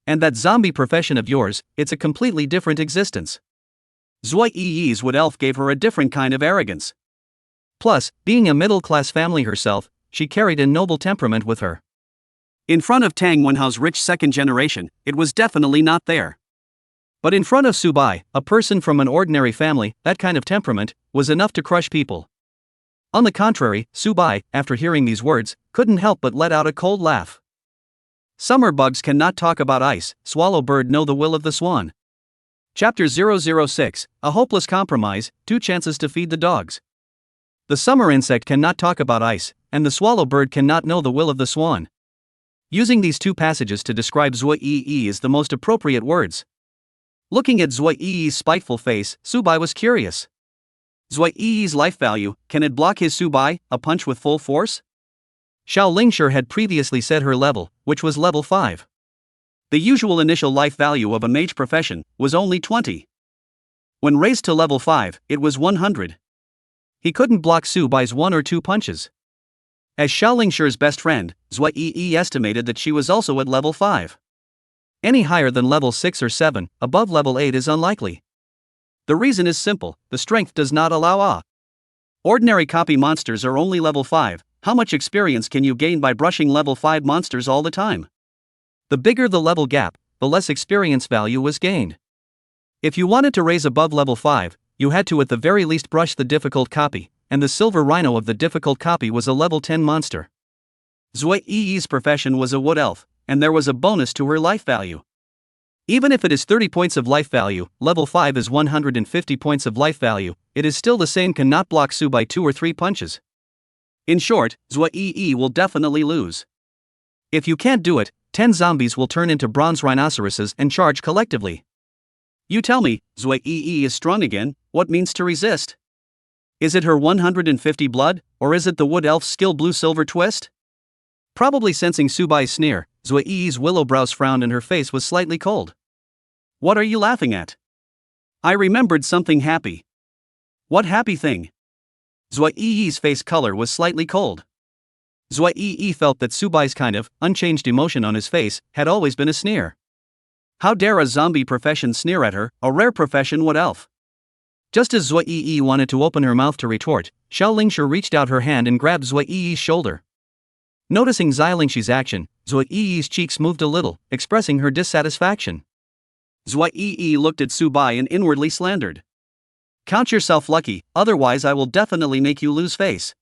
A: And that zombie profession of yours, it's a completely different existence. Zui Yi's Wood Elf gave her a different kind of arrogance. Plus, being a middle-class family herself, she carried a noble temperament with her. In front of Tang Wenhao's rich second generation, it was definitely not there. But in front of Subai, a person from an ordinary family, that kind of temperament was enough to crush people. On the contrary, Subai, after hearing these words, couldn't help but let out a cold laugh. Summer bugs cannot talk about ice, swallow bird know the will of the swan. Chapter 006, A Hopeless Compromise, 2 chances to feed the dogs. The summer insect cannot talk about ice, and the swallow bird cannot know the will of the swan. Using these 2 passages to describe Zui Yi is the most appropriate words. Looking at Zui Yi's spiteful face, Subai was curious. Zui Yi's life value, can it block his Subai, a punch with full force? Xiao Lingshi had previously said her level, which was level 5. The usual initial life value of a mage profession was only 20. When raised to level 5, it was 100. He couldn't block Su Bai's 1 or 2 punches. As Xiaolingshi's best friend, Zui Yi estimated that she was also at level 5. Any higher than level 6 or 7, above level 8 is unlikely. The reason is simple: the strength does not allow. Ordinary copy monsters are only level 5, how much experience can you gain by brushing level 5 monsters all the time? The bigger the level gap, the less experience value was gained. If you wanted to raise above level 5, you had to at the very least brush the difficult copy, and the silver rhino of the difficult copy was a level 10 monster. Zui Yi's profession was a wood elf, and there was a bonus to her life value. Even if it is 30 points of life value, level 5 is 150 points of life value, it is still the same, cannot block Su by 2 or 3 punches. In short, Zui Yi will definitely lose. If you can't do it, 10 zombies will turn into bronze rhinoceroses and charge collectively. You tell me, Zui Yi is strong again, what means to resist? Is it her 150 blood, or is it the wood elf's skill blue-silver twist? Probably sensing Su Bai's sneer, Zui Yi's willow brows frowned and her face was slightly cold. What are you laughing at? I remembered something happy. What happy thing? Zui Yi's face color was slightly cold. Zui Yi felt that Su Bai's kind of unchanged emotion on his face had always been a sneer. How dare a zombie profession sneer at her, a rare profession wood elf? Just as Zui Yi wanted to open her mouth to retort, Xiaolingshi reached out her hand and grabbed Zui Yi's shoulder. Noticing Xiaolingshi's action, Zui Yi's cheeks moved a little, expressing her dissatisfaction. Zui Yi looked at Su Bai and inwardly slandered. Count yourself lucky, otherwise I will definitely make you lose face.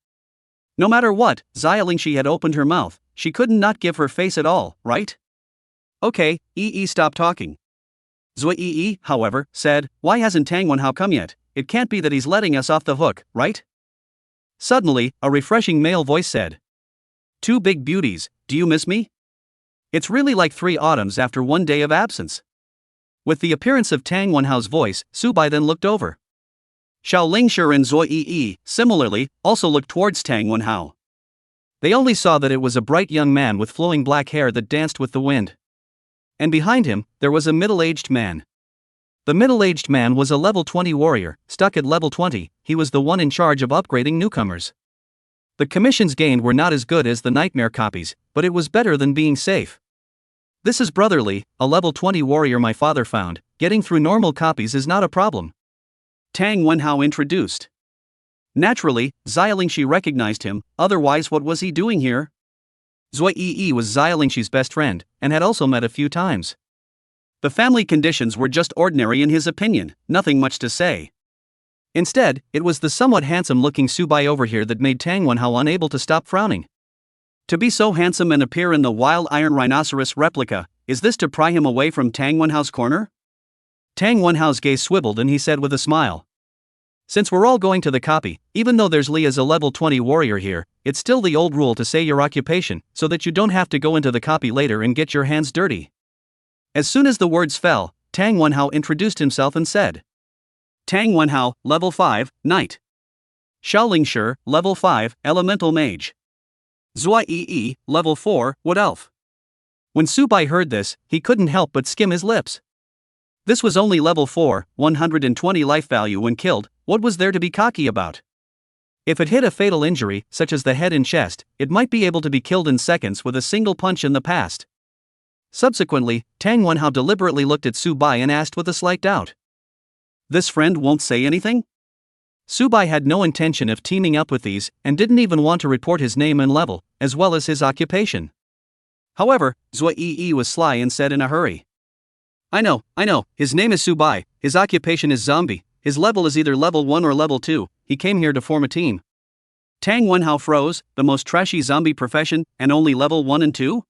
A: No matter what, Xiaolingshi had opened her mouth, she couldn't not give her face at all, right? Okay, Yi, stop talking. Zui Yi, however, said, why hasn't Tang Wenhao come yet? It can't be that he's letting us off the hook, right? Suddenly, a refreshing male voice said. 2 big beauties, do you miss me? It's really like 3 autumns after 1 day of absence. With the appearance of Tang Wenhao's voice, Su Bai then looked over. Xiaolingshi and Zui Yi, similarly, also looked towards Tang Wenhao. They only saw that it was a bright young man with flowing black hair that danced with the wind. And behind him, there was a middle-aged man. The middle-aged man was a level 20 warrior, stuck at level 20, he was the one in charge of upgrading newcomers. The commissions gained were not as good as the nightmare copies, but it was better than being safe. This is brotherly, a level 20 warrior my father found, getting through normal copies is not a problem. Tang Wenhao introduced. Naturally, Xiaolingshi recognized him, otherwise what was he doing here? Zui Yi was Xiaolingshi's best friend, and had also met a few times. The family conditions were just ordinary in his opinion, nothing much to say. Instead, it was the somewhat handsome-looking Su Bai over here that made Tang Wenhao unable to stop frowning. To be so handsome and appear in the wild iron rhinoceros replica, is this to pry him away from Tang Wenhao's corner? Tang Wenhao's gaze swiveled and he said with a smile. Since we're all going to the copy, even though there's Li as a level 20 warrior here, it's still the old rule to say your occupation, so that you don't have to go into the copy later and get your hands dirty. As soon as the words fell, Tang Wenhao introduced himself and said. Tang Wenhao, level 5, Knight. Xiaolingshi, level 5, Elemental Mage. Zui Yi, level 4, Wood Elf. When Su Bai heard this, he couldn't help but skim his lips. This was only level 4, 120 life value when killed, what was there to be cocky about? If it hit a fatal injury, such as the head and chest, it might be able to be killed in seconds with a single punch in the past. Subsequently, Tang Wenhao deliberately looked at Su Bai and asked with a slight doubt. This friend won't say anything? Su Bai had no intention of teaming up with these, and didn't even want to report his name and level, as well as his occupation. However, Zui Yi was sly and said in a hurry. I know, his name is Su Bai, his occupation is zombie, his level is either level 1 or level 2, he came here to form a team. Tang Wenhao froze, the most trashy zombie profession, and only level 1 and 2?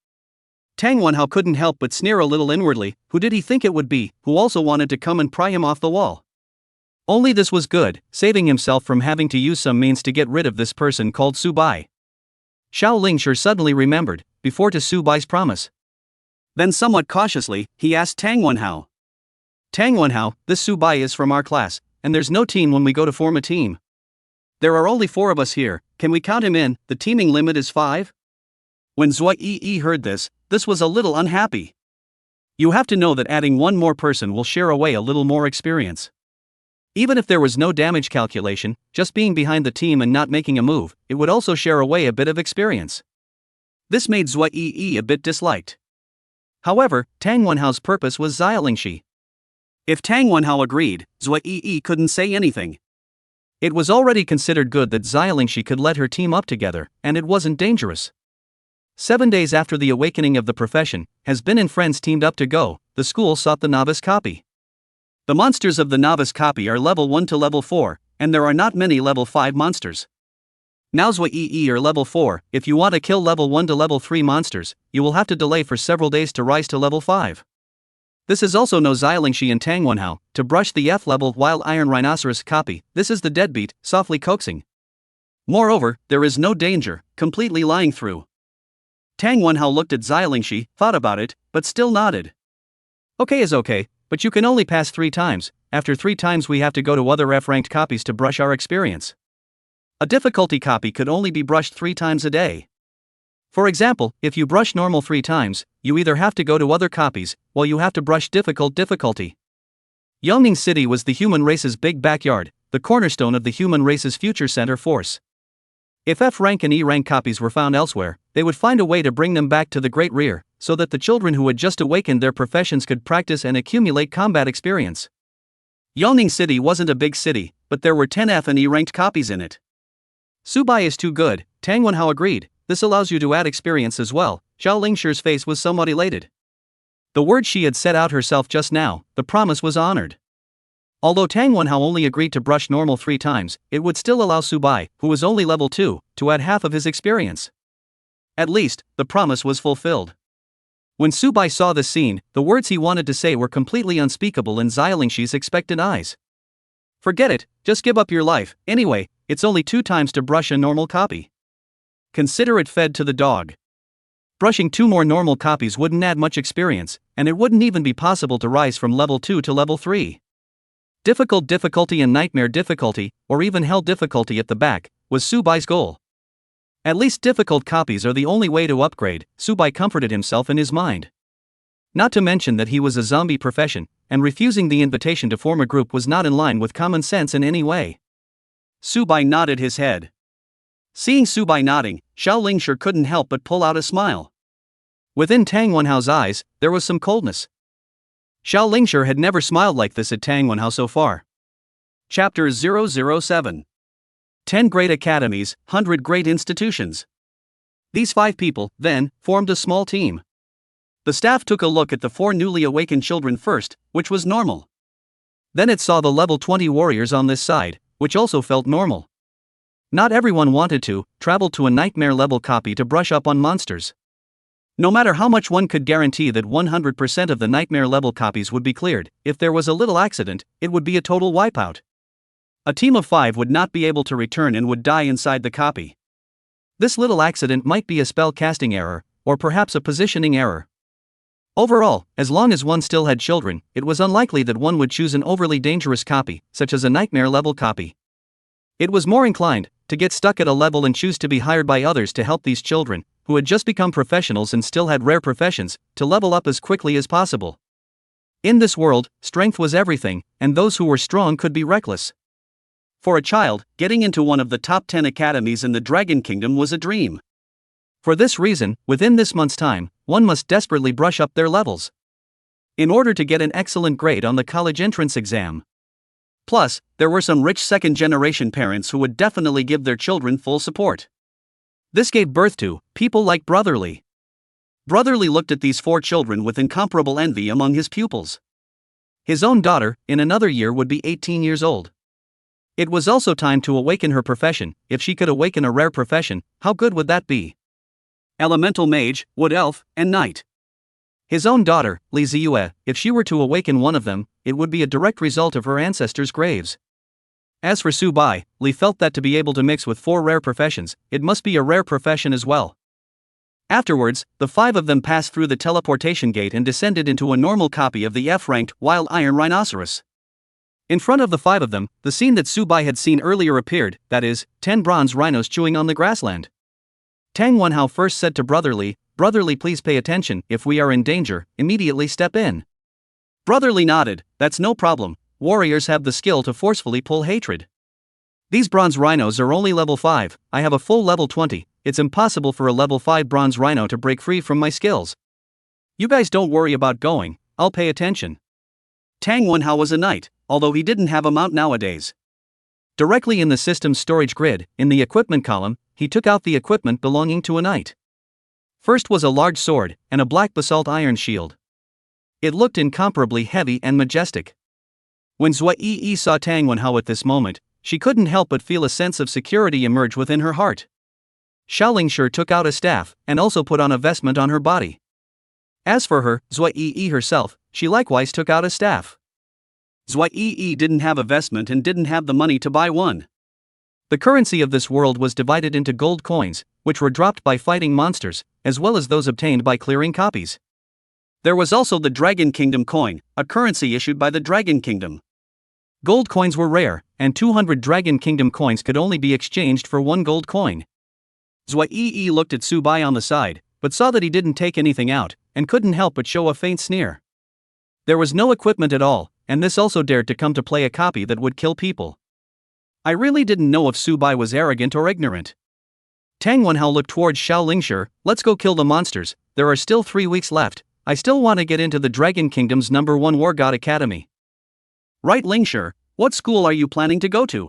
A: Tang Wenhao couldn't help but sneer a little inwardly, who did he think it would be, who also wanted to come and pry him off the wall? Only this was good, saving himself from having to use some means to get rid of this person called Su Bai. Xiaolingshi suddenly remembered, before to Su Bai's promise. Then somewhat cautiously, he asked Tang Wenhao. Tang Wenhao, this Su Bai is from our class, and there's no team when we go to form a team. There are only 4 of us here, can we count him in, the teaming limit is 5? When Zui Yi heard this was a little unhappy. You have to know that adding one more person will share away a little more experience. Even if there was no damage calculation, just being behind the team and not making a move, it would also share away a bit of experience. This made Zhuo Yi a bit disliked. However, Tang Wenhao's purpose was Xiaolingshi. If Tang Wenhao agreed, Zhuo Yi couldn't say anything. It was already considered good that Xiaolingshi could let her team up together, and it wasn't dangerous. 7 days after the awakening of the profession, Has Been and friends teamed up to go, the school sought the novice copy. The monsters of the novice copy are level 1 to level 4, and there are not many level 5 monsters. Now Zhuo Yi are level 4, if you want to kill level 1 to level 3 monsters, you will have to delay for several days to rise to level 5. This is also no Xiaolingshi and Tang Wenhao, to brush the F level Wild Iron Rhinoceros copy, this is the deadbeat, softly coaxing. Moreover, there is no danger, completely lying through. Tang Wenhao looked at Xiaolingshi, thought about it, but still nodded. Okay is okay, but you can only pass 3 times, after 3 times we have to go to other F-ranked copies to brush our experience. A difficulty copy could only be brushed 3 times a day. For example, if you brush normal 3 times, you either have to go to other copies, or you have to brush difficulty. Yongning City was the human race's big backyard, the cornerstone of the human race's future center force. If F-rank and E-rank copies were found elsewhere, they would find a way to bring them back to the Great Rear, so that the children who had just awakened their professions could practice and accumulate combat experience. Yongning City wasn't a big city, but there were 10 F and E-ranked copies in it. Subai is too good, Tang Wenhao agreed, this allows you to add experience as well. Xiao Lingshi's face was somewhat elated. The word she had set out herself just now, the promise was honored. Although Tang Wenhao only agreed to brush normal 3 times, it would still allow Subai, who was only level 2, to add half of his experience. At least, the promise was fulfilled. When Subai saw this scene, the words he wanted to say were completely unspeakable in Xiaolingshi's expectant eyes. Forget it, just give up your life, anyway, it's only 2 times to brush a normal copy. Consider it fed to the dog. Brushing 2 more normal copies wouldn't add much experience, and it wouldn't even be possible to rise from level 2 to level 3. Difficulty and nightmare difficulty, or even hell difficulty at the back, was Subai's goal. At least difficult copies are the only way to upgrade, Subai comforted himself in his mind. Not to mention that he was a zombie profession, and refusing the invitation to form a group was not in line with common sense in any way. Subai nodded his head. Seeing Subai nodding, Xiao Lingshi couldn't help but pull out a smile. Within Tang Wenhao's eyes, there was some coldness. Xiao Lingshi had never smiled like this at Tang Wenhao so far. Chapter 007. 10 Great Academies, 100 Great Institutions. These 5 people, then, formed a small team. The staff took a look at the 4 newly awakened children first, which was normal. Then it saw the level 20 warriors on this side, which also felt normal. Not everyone wanted to travel to a nightmare level copy to brush up on monsters. No matter how much one could guarantee that 100% of the nightmare level copies would be cleared, if there was a little accident, it would be a total wipeout. A team of 5 would not be able to return and would die inside the copy. This little accident might be a spell casting error, or perhaps a positioning error. Overall, as long as one still had children, it was unlikely that one would choose an overly dangerous copy, such as a nightmare level copy. It was more inclined to get stuck at a level and choose to be hired by others to help these children, who had just become professionals and still had rare professions, to level up as quickly as possible. In this world, strength was everything, and those who were strong could be reckless. For a child, getting into one of the top 10 academies in the Dragon Kingdom was a dream. For this reason, within this month's time, one must desperately brush up their levels in order to get an excellent grade on the college entrance exam. Plus, there were some rich second-generation parents who would definitely give their children full support. This gave birth to people like Brotherly. Brotherly looked at these 4 children with incomparable envy among his pupils. His own daughter, in another year, would be 18 years old. It was also time to awaken her profession. If she could awaken a rare profession, how good would that be? Elemental Mage, Wood Elf, and Knight. His own daughter, Li Ziyue, if she were to awaken one of them, it would be a direct result of her ancestors' graves. As for Subai, Li felt that to be able to mix with 4 rare professions, it must be a rare profession as well. Afterwards, the 5 of them passed through the teleportation gate and descended into a normal copy of the F-ranked Wild Iron Rhinoceros. In front of the 5 of them, the scene that Subai had seen earlier appeared, that is, 10 bronze rhinos chewing on the grassland. Tang Wenhao first said to Brotherly, brotherly, please pay attention. If we are in danger, immediately step in. Brotherly nodded, that's no problem. Warriors have the skill to forcefully pull hatred. These bronze rhinos are only level 5, I have a full level 20, it's impossible for a level 5 bronze rhino to break free from my skills. You guys don't worry about going, I'll pay attention. Tang Wenhao was a knight, although he didn't have a mount nowadays. Directly in the system's storage grid, in the equipment column, he took out the equipment belonging to a knight. First was a large sword, and a black basalt iron shield. It looked incomparably heavy and majestic. When Zui Yi saw Tang Wenhao at this moment, she couldn't help but feel a sense of security emerge within her heart. Xiaolingshi took out a staff, and also put on a vestment on her body. As for her, Zui Yi herself, she likewise took out a staff. Zui Yi didn't have a vestment and didn't have the money to buy one. The currency of this world was divided into gold coins, which were dropped by fighting monsters, as well as those obtained by clearing copies. There was also the Dragon Kingdom coin, a currency issued by the Dragon Kingdom. Gold coins were rare, and 200 Dragon Kingdom coins could only be exchanged for one gold coin. Zui Yi looked at Su Bai on the side, but saw that he didn't take anything out, and couldn't help but show a faint sneer. There was no equipment at all, and this also dared to come to play a copy that would kill people. I really didn't know if Su Bai was arrogant or ignorant. Tang Wenhao looked towards Xiaolingshi, let's go kill the monsters, there are still 3 weeks left, I still want to get into the Dragon Kingdom's #1 War God Academy. Right, Lingshi, what school are you planning to go to?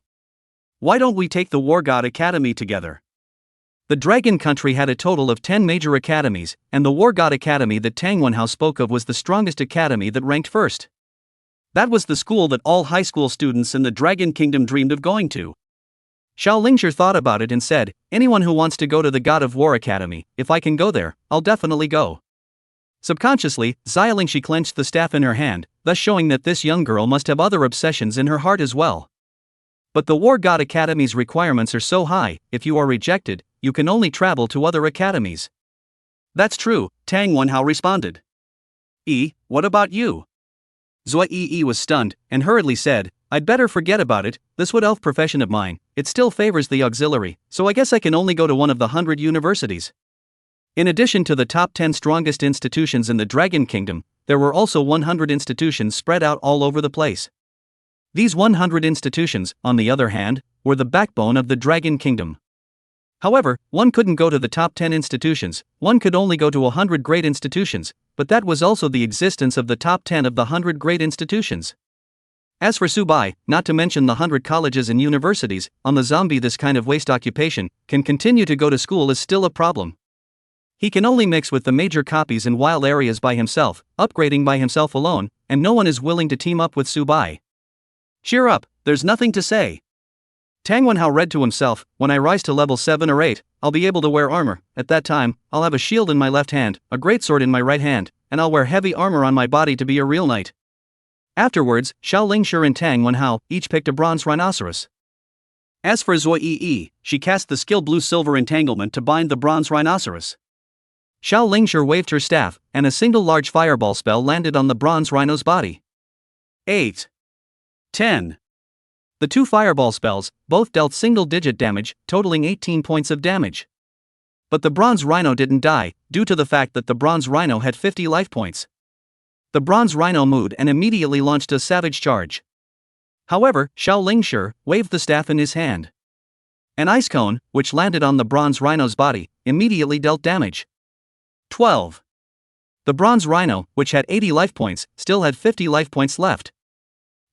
A: Why don't we take the War God Academy together? The Dragon Country had a total of 10 major academies, and the War God Academy that Tang Wenhao spoke of was the strongest academy that ranked first. That was the school that all high school students in the Dragon Kingdom dreamed of going to. Xiaolingshi thought about it and said, anyone who wants to go to the God of War Academy, if I can go there, I'll definitely go. Subconsciously, Xiaolingshi clenched the staff in her hand, thus showing that this young girl must have other obsessions in her heart as well. But the War God Academy's requirements are so high, if you are rejected, you can only travel to other academies. That's true, Tang Wenhao responded. What about you? Zui Yi was stunned, and hurriedly said, I'd better forget about it, this wood elf profession of mine, it still favors the auxiliary, so I guess I can only go to one of the 100 universities. In addition to the top 10 strongest institutions in the Dragon Kingdom, there were also 100 institutions spread out all over the place. These 100 institutions, on the other hand, were the backbone of the Dragon Kingdom. However, one couldn't go to the top 10 institutions, one could only go to 100 great institutions, but that was also the existence of the top 10 of the 100 great institutions. As for Su Bai, not to mention the 100 colleges and universities, on the zombie this kind of waste occupation, can continue to go to school is still a problem. He can only mix with the major copies in wild areas by himself, upgrading by himself alone, and no one is willing to team up with Su Bai. Cheer up, there's nothing to say. Tang Wenhao read to himself, when I rise to level 7 or 8, I'll be able to wear armor, at that time, I'll have a shield in my left hand, a greatsword in my right hand, and I'll wear heavy armor on my body to be a real knight. Afterwards, Xiaolingshi and Tang Wenhao each picked a bronze rhinoceros. As for Zui Yi, she cast the skill blue-silver entanglement to bind the bronze rhinoceros. Xiaolingshi waved her staff, and a single large fireball spell landed on the bronze rhino's body. 8. 10. The 2 fireball spells, both dealt single-digit damage, totaling 18 points of damage. But the bronze rhino didn't die, due to the fact that the bronze rhino had 50 life points. The bronze rhino moved and immediately launched a savage charge. However, Xiaolingshi waved the staff in his hand. An ice cone, which landed on the bronze rhino's body, immediately dealt damage. 12. The bronze rhino, which had 80 life points, still had 50 life points left.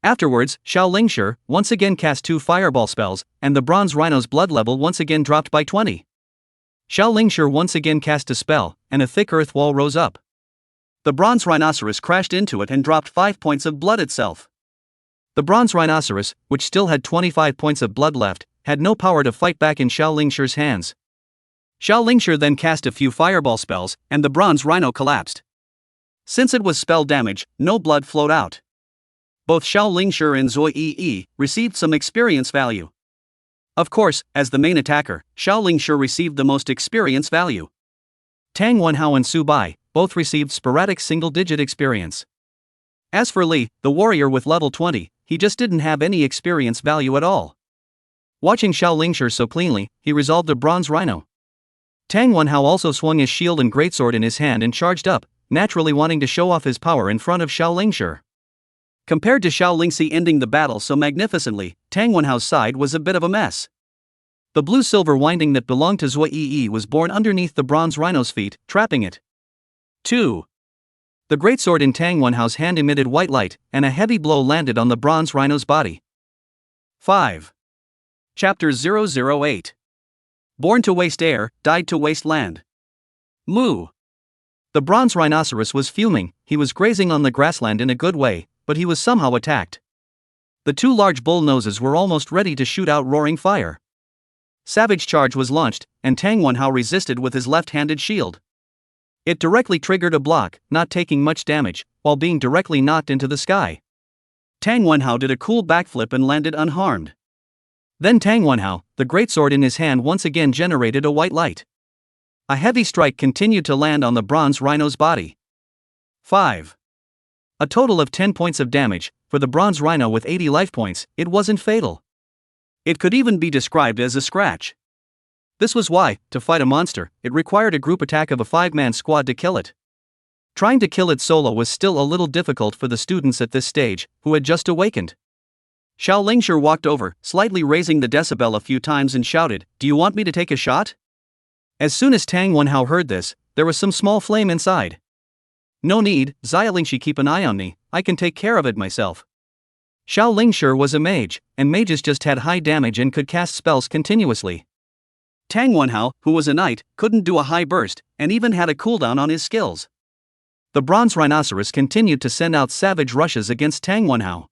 A: Afterwards, Xiaolingshi once again cast 2 fireball spells, and the bronze rhino's blood level once again dropped by 20. Xiaolingshi once again cast a spell, and a thick earth wall rose up. The bronze rhinoceros crashed into it and dropped 5 points of blood itself. The bronze rhinoceros, which still had 25 points of blood left, had no power to fight back in Xiaolingshi's hands. Xiaolingshi then cast a few fireball spells, and the bronze rhino collapsed. Since it was spell damage, no blood flowed out. Both Xiaolingshi and Zui Yi received some experience value. Of course, as the main attacker, Xiaolingshi received the most experience value. Tang Wenhao and Su Bai both received sporadic single-digit experience. As for Li, the warrior with level 20, he just didn't have any experience value at all. Watching Xiaolingshi so cleanly, he resolved a bronze rhino. Tang Wenhao also swung his shield and greatsword in his hand and charged up, naturally wanting to show off his power in front of Xiao Lingshi. Compared to Xiao Lingxi ending the battle so magnificently, Tang Wenhao's side was a bit of a mess. The blue-silver winding that belonged to Zui Yi was born underneath the bronze rhino's feet, trapping it. 2. The greatsword in Tang Wenhao's hand emitted white light, and a heavy blow landed on the bronze rhino's body. 5. Chapter 008. Born to waste air, died to waste land. Moo. The bronze rhinoceros was fuming. He was grazing on the grassland in a good way, but he was somehow attacked. The two large bull noses were almost ready to shoot out roaring fire. Savage charge was launched, and Tang Wenhao resisted with his left-handed shield. It directly triggered a block, not taking much damage, while being directly knocked into the sky. Tang Wenhao did a cool backflip and landed unharmed. Then Tang Wenhao, the greatsword in his hand, once again generated a white light. A heavy strike continued to land on the bronze rhino's body. 5. A total of 10 points of damage. For the bronze rhino with 80 life points, it wasn't fatal. It could even be described as a scratch. This was why, to fight a monster, it required a group attack of a 5-man squad to kill it. Trying to kill it solo was still a little difficult for the students at this stage, who had just awakened. Xiao Lingshi walked over, slightly raising the decibel a few times and shouted, "Do you want me to take a shot?" As soon as Tang Wenhao heard this, there was some small flame inside. "No need, Xia Lingshi, keep an eye on me, I can take care of it myself." Xiao Lingshi was a mage, and mages just had high damage and could cast spells continuously. Tang Wenhao, who was a knight, couldn't do a high burst, and even had a cooldown on his skills. The bronze rhinoceros continued to send out savage rushes against Tang Wenhao.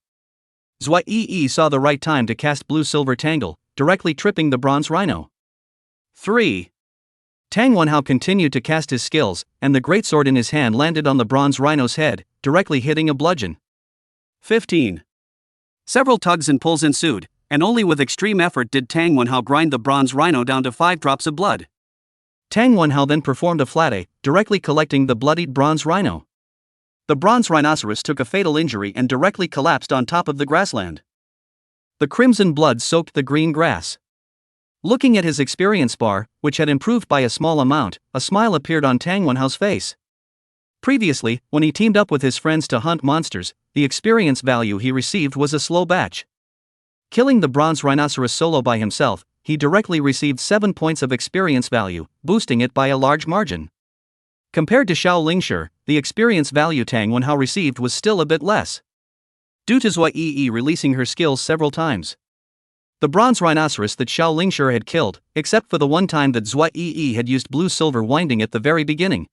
A: Zui Yi saw the right time to cast blue-silver tangle, directly tripping the bronze rhino. 3. Tang Wenhao continued to cast his skills, and the greatsword in his hand landed on the bronze rhino's head, directly hitting a bludgeon. 15. Several tugs and pulls ensued, and only with extreme effort did Tang Wenhao grind the bronze rhino down to 5 drops of blood. Tang Wenhao then performed a flat A, directly collecting the bloodied bronze rhino. The bronze rhinoceros took a fatal injury and directly collapsed on top of the grassland. The crimson blood soaked the green grass. Looking at his experience bar, which had improved by a small amount, a smile appeared on Tang Wenhao's face. Previously, when he teamed up with his friends to hunt monsters, the experience value he received was a slow batch. Killing the bronze rhinoceros solo by himself, he directly received 7 points of experience value, boosting it by a large margin. Compared to Xiao Lingshi, the experience value Tang Wenhao received was still a bit less. Due to Zui Yi releasing her skills several times. The bronze rhinoceros that Xiao Lingshi had killed, except for the one time that Zui Yi had used blue-silver winding at the very beginning.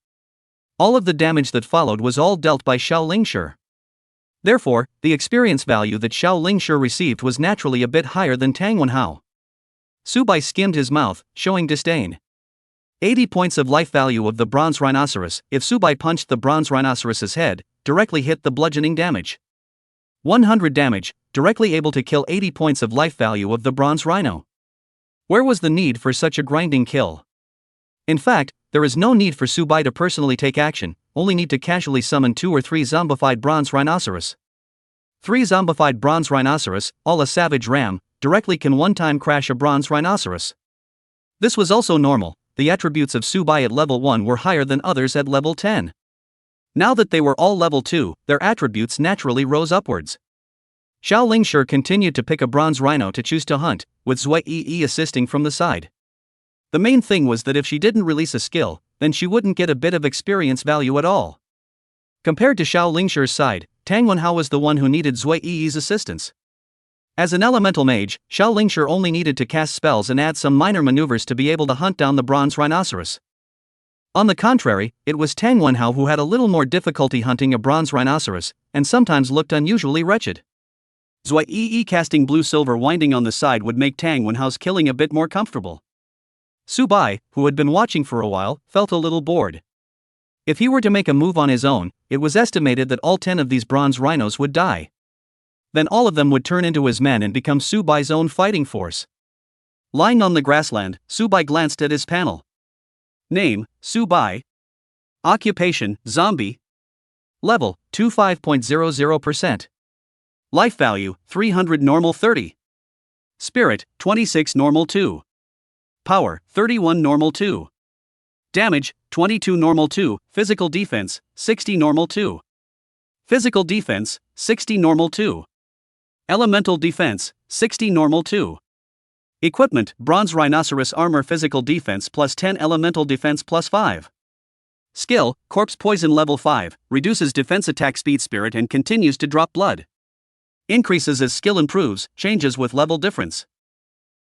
A: All of the damage that followed was all dealt by Xiao Lingshi. Therefore, the experience value that Xiao Lingshi received was naturally a bit higher than Tang Wenhao. Subai skimmed his mouth, showing disdain. 80 points of life value of the bronze rhinoceros. If Subai punched the bronze rhinoceros's head, directly hit the bludgeoning damage. 100 damage, directly able to kill 80 points of life value of the bronze rhino. Where was the need for such a grinding kill? In fact, there is no need for Subai to personally take action, only need to casually summon 2 or 3 zombified bronze rhinoceros. 3 zombified bronze rhinoceros, all a savage ram, directly can one-time crash a bronze rhinoceros. This was also normal. The attributes of Subai at level 1 were higher than others at level 10. Now that they were all level 2, their attributes naturally rose upwards. Xiao Lingshi continued to pick a bronze rhino to choose to hunt, with Zui Yi assisting from the side. The main thing was that if she didn't release a skill, then she wouldn't get a bit of experience value at all. Compared to Xiao Lingshi's side, Tang Wenhao was the one who needed Zui Yi's assistance. As an elemental mage, Xiao Lingshi only needed to cast spells and add some minor maneuvers to be able to hunt down the bronze rhinoceros. On the contrary, it was Tang Wenhao who had a little more difficulty hunting a bronze rhinoceros, and sometimes looked unusually wretched. Zui Yi casting blue-silver winding on the side would make Tang Wenhao's killing a bit more comfortable. Subai, who had been watching for a while, felt a little bored. If he were to make a move on his own, it was estimated that all 10 of these bronze rhinos would die. Then all of them would turn into his men and become Subai's own fighting force. Lying on the grassland, Subai glanced at his panel. Name, Subai. Occupation, zombie. Level, 25.00%. Life value, 300 normal 30. Spirit, 26 normal 2. Power, 31 normal 2. Damage, 22 normal 2, physical defense, 60 normal 2. Physical defense, 60 normal 2. Elemental defense, 60 normal 2. Equipment, bronze rhinoceros armor physical defense plus 10 elemental defense plus 5. Skill, corpse poison level 5, reduces defense attack speed spirit and continues to drop blood. Increases as skill improves, changes with level difference.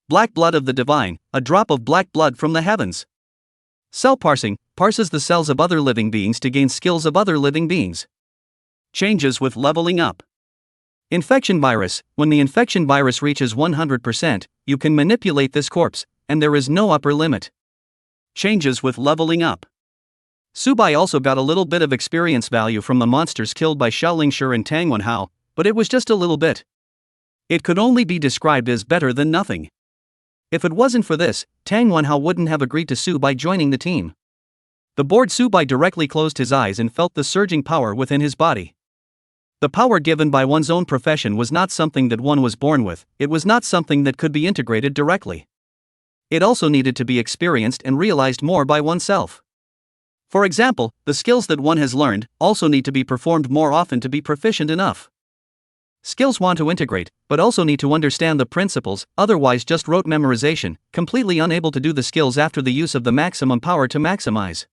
A: Black blood of the divine, a drop of black blood from the heavens. Cell parsing, parses the cells of other living beings to gain skills of other living beings. Changes with leveling up. Infection virus, when the infection virus reaches 100%, you can manipulate this corpse, and there is no upper limit. Changes with leveling up. Subai also got a little bit of experience value from the monsters killed by Xiaolingshi and Tang Wenhao, but it was just a little bit. It could only be described as better than nothing. If it wasn't for this, Tang Wenhao wouldn't have agreed to Subai joining the team. The bored Subai directly closed his eyes and felt the surging power within his body. The power given by one's own profession was not something that one was born with, it was not something that could be integrated directly. It also needed to be experienced and realized more by oneself. For example, the skills that one has learned also need to be performed more often to be proficient enough. Skills want to integrate, but also need to understand the principles, otherwise just rote memorization, completely unable to do the skills after the use of the maximum power to maximize.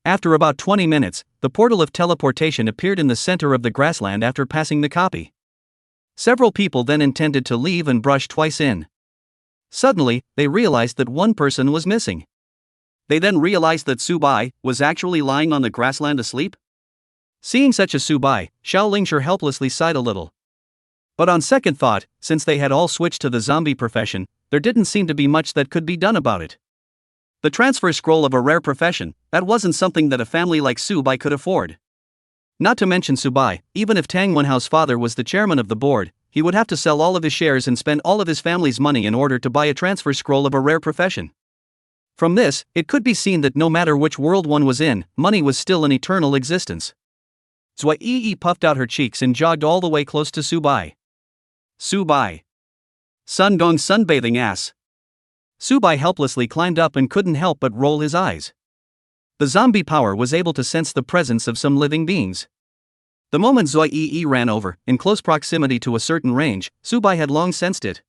A: After about 20 minutes, the portal of teleportation appeared in the center of the grassland after passing the copy. Several people then intended to leave and brush twice in. Suddenly, they realized that one person was missing. They then realized that Subai was actually lying on the grassland asleep. Seeing such a Subai, Xiaolingshi helplessly sighed a little. But on second thought, since they had all switched to the zombie profession, there didn't seem to be much that could be done about it. The transfer scroll of a rare profession, that wasn't something that a family like Subai could afford. Not to mention Subai, even if Tang Wenhao's father was the chairman of the board, he would have to sell all of his shares and spend all of his family's money in order to buy a transfer scroll of a rare profession. From this, it could be seen that no matter which world one was in, money was still an eternal existence. Zui Yi puffed out her cheeks and jogged all the way close to Subai. Subai. Sun Gong sunbathing ass. Subai helplessly climbed up and couldn't help but roll his eyes. The zombie power was able to sense the presence of some living beings. The moment Zui Yi ran over, in close proximity to a certain range, Subai had long sensed it.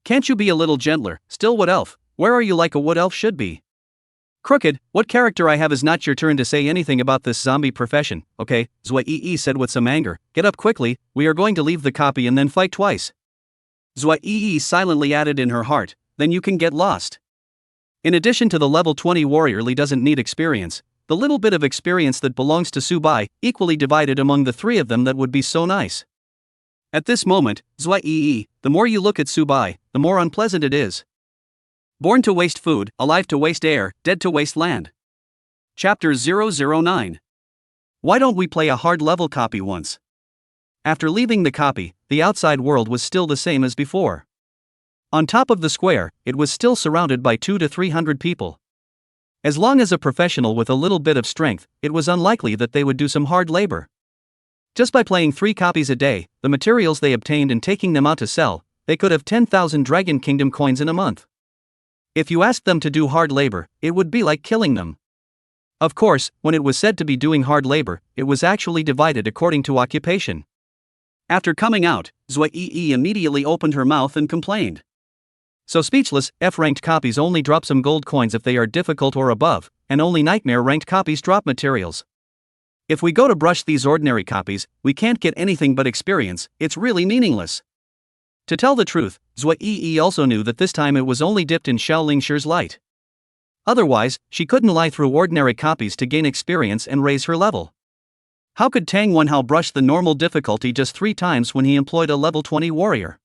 A: Can't you be a little gentler, still wood elf, where are you like a wood elf should be? Crooked, what character I have is not your turn to say anything about this zombie profession, okay, Zui Yi said with some anger, get up quickly, we are going to leave the copy and then fight twice. Zui Yi silently added in her heart, then you can get lost. In addition to the level 20 warrior Li doesn't need experience, the little bit of experience that belongs to Subai, equally divided among the three of them that would be so nice. At this moment, Zui Yi, the more you look at Subai, the more unpleasant it is. Born to waste food, alive to waste air, dead to waste land. Chapter 009. Why don't we play a hard level copy once? After leaving the copy, the outside world was still the same as before. On top of the square, it was still surrounded by 200 to 300 people. As long as a professional with a little bit of strength, it was unlikely that they would do some hard labor. Just by playing 3 copies a day, the materials they obtained and taking them out to sell, they could have 10,000 Dragon Kingdom coins in a month. If you asked them to do hard labor, it would be like killing them. Of course, when it was said to be doing hard labor, it was actually divided according to occupation. After coming out, Zui Yi immediately opened her mouth and complained. So speechless, F-ranked copies only drop some gold coins if they are difficult or above, and only nightmare-ranked copies drop materials. If we go to brush these ordinary copies, we can't get anything but experience, it's really meaningless. To tell the truth, Zui Yi also knew that this time it was only dipped in Xiaolingshi's light. Otherwise, she couldn't lie through ordinary copies to gain experience and raise her level. How could Tang Wenhao brush the normal difficulty just 3 times when he employed a level 20 warrior?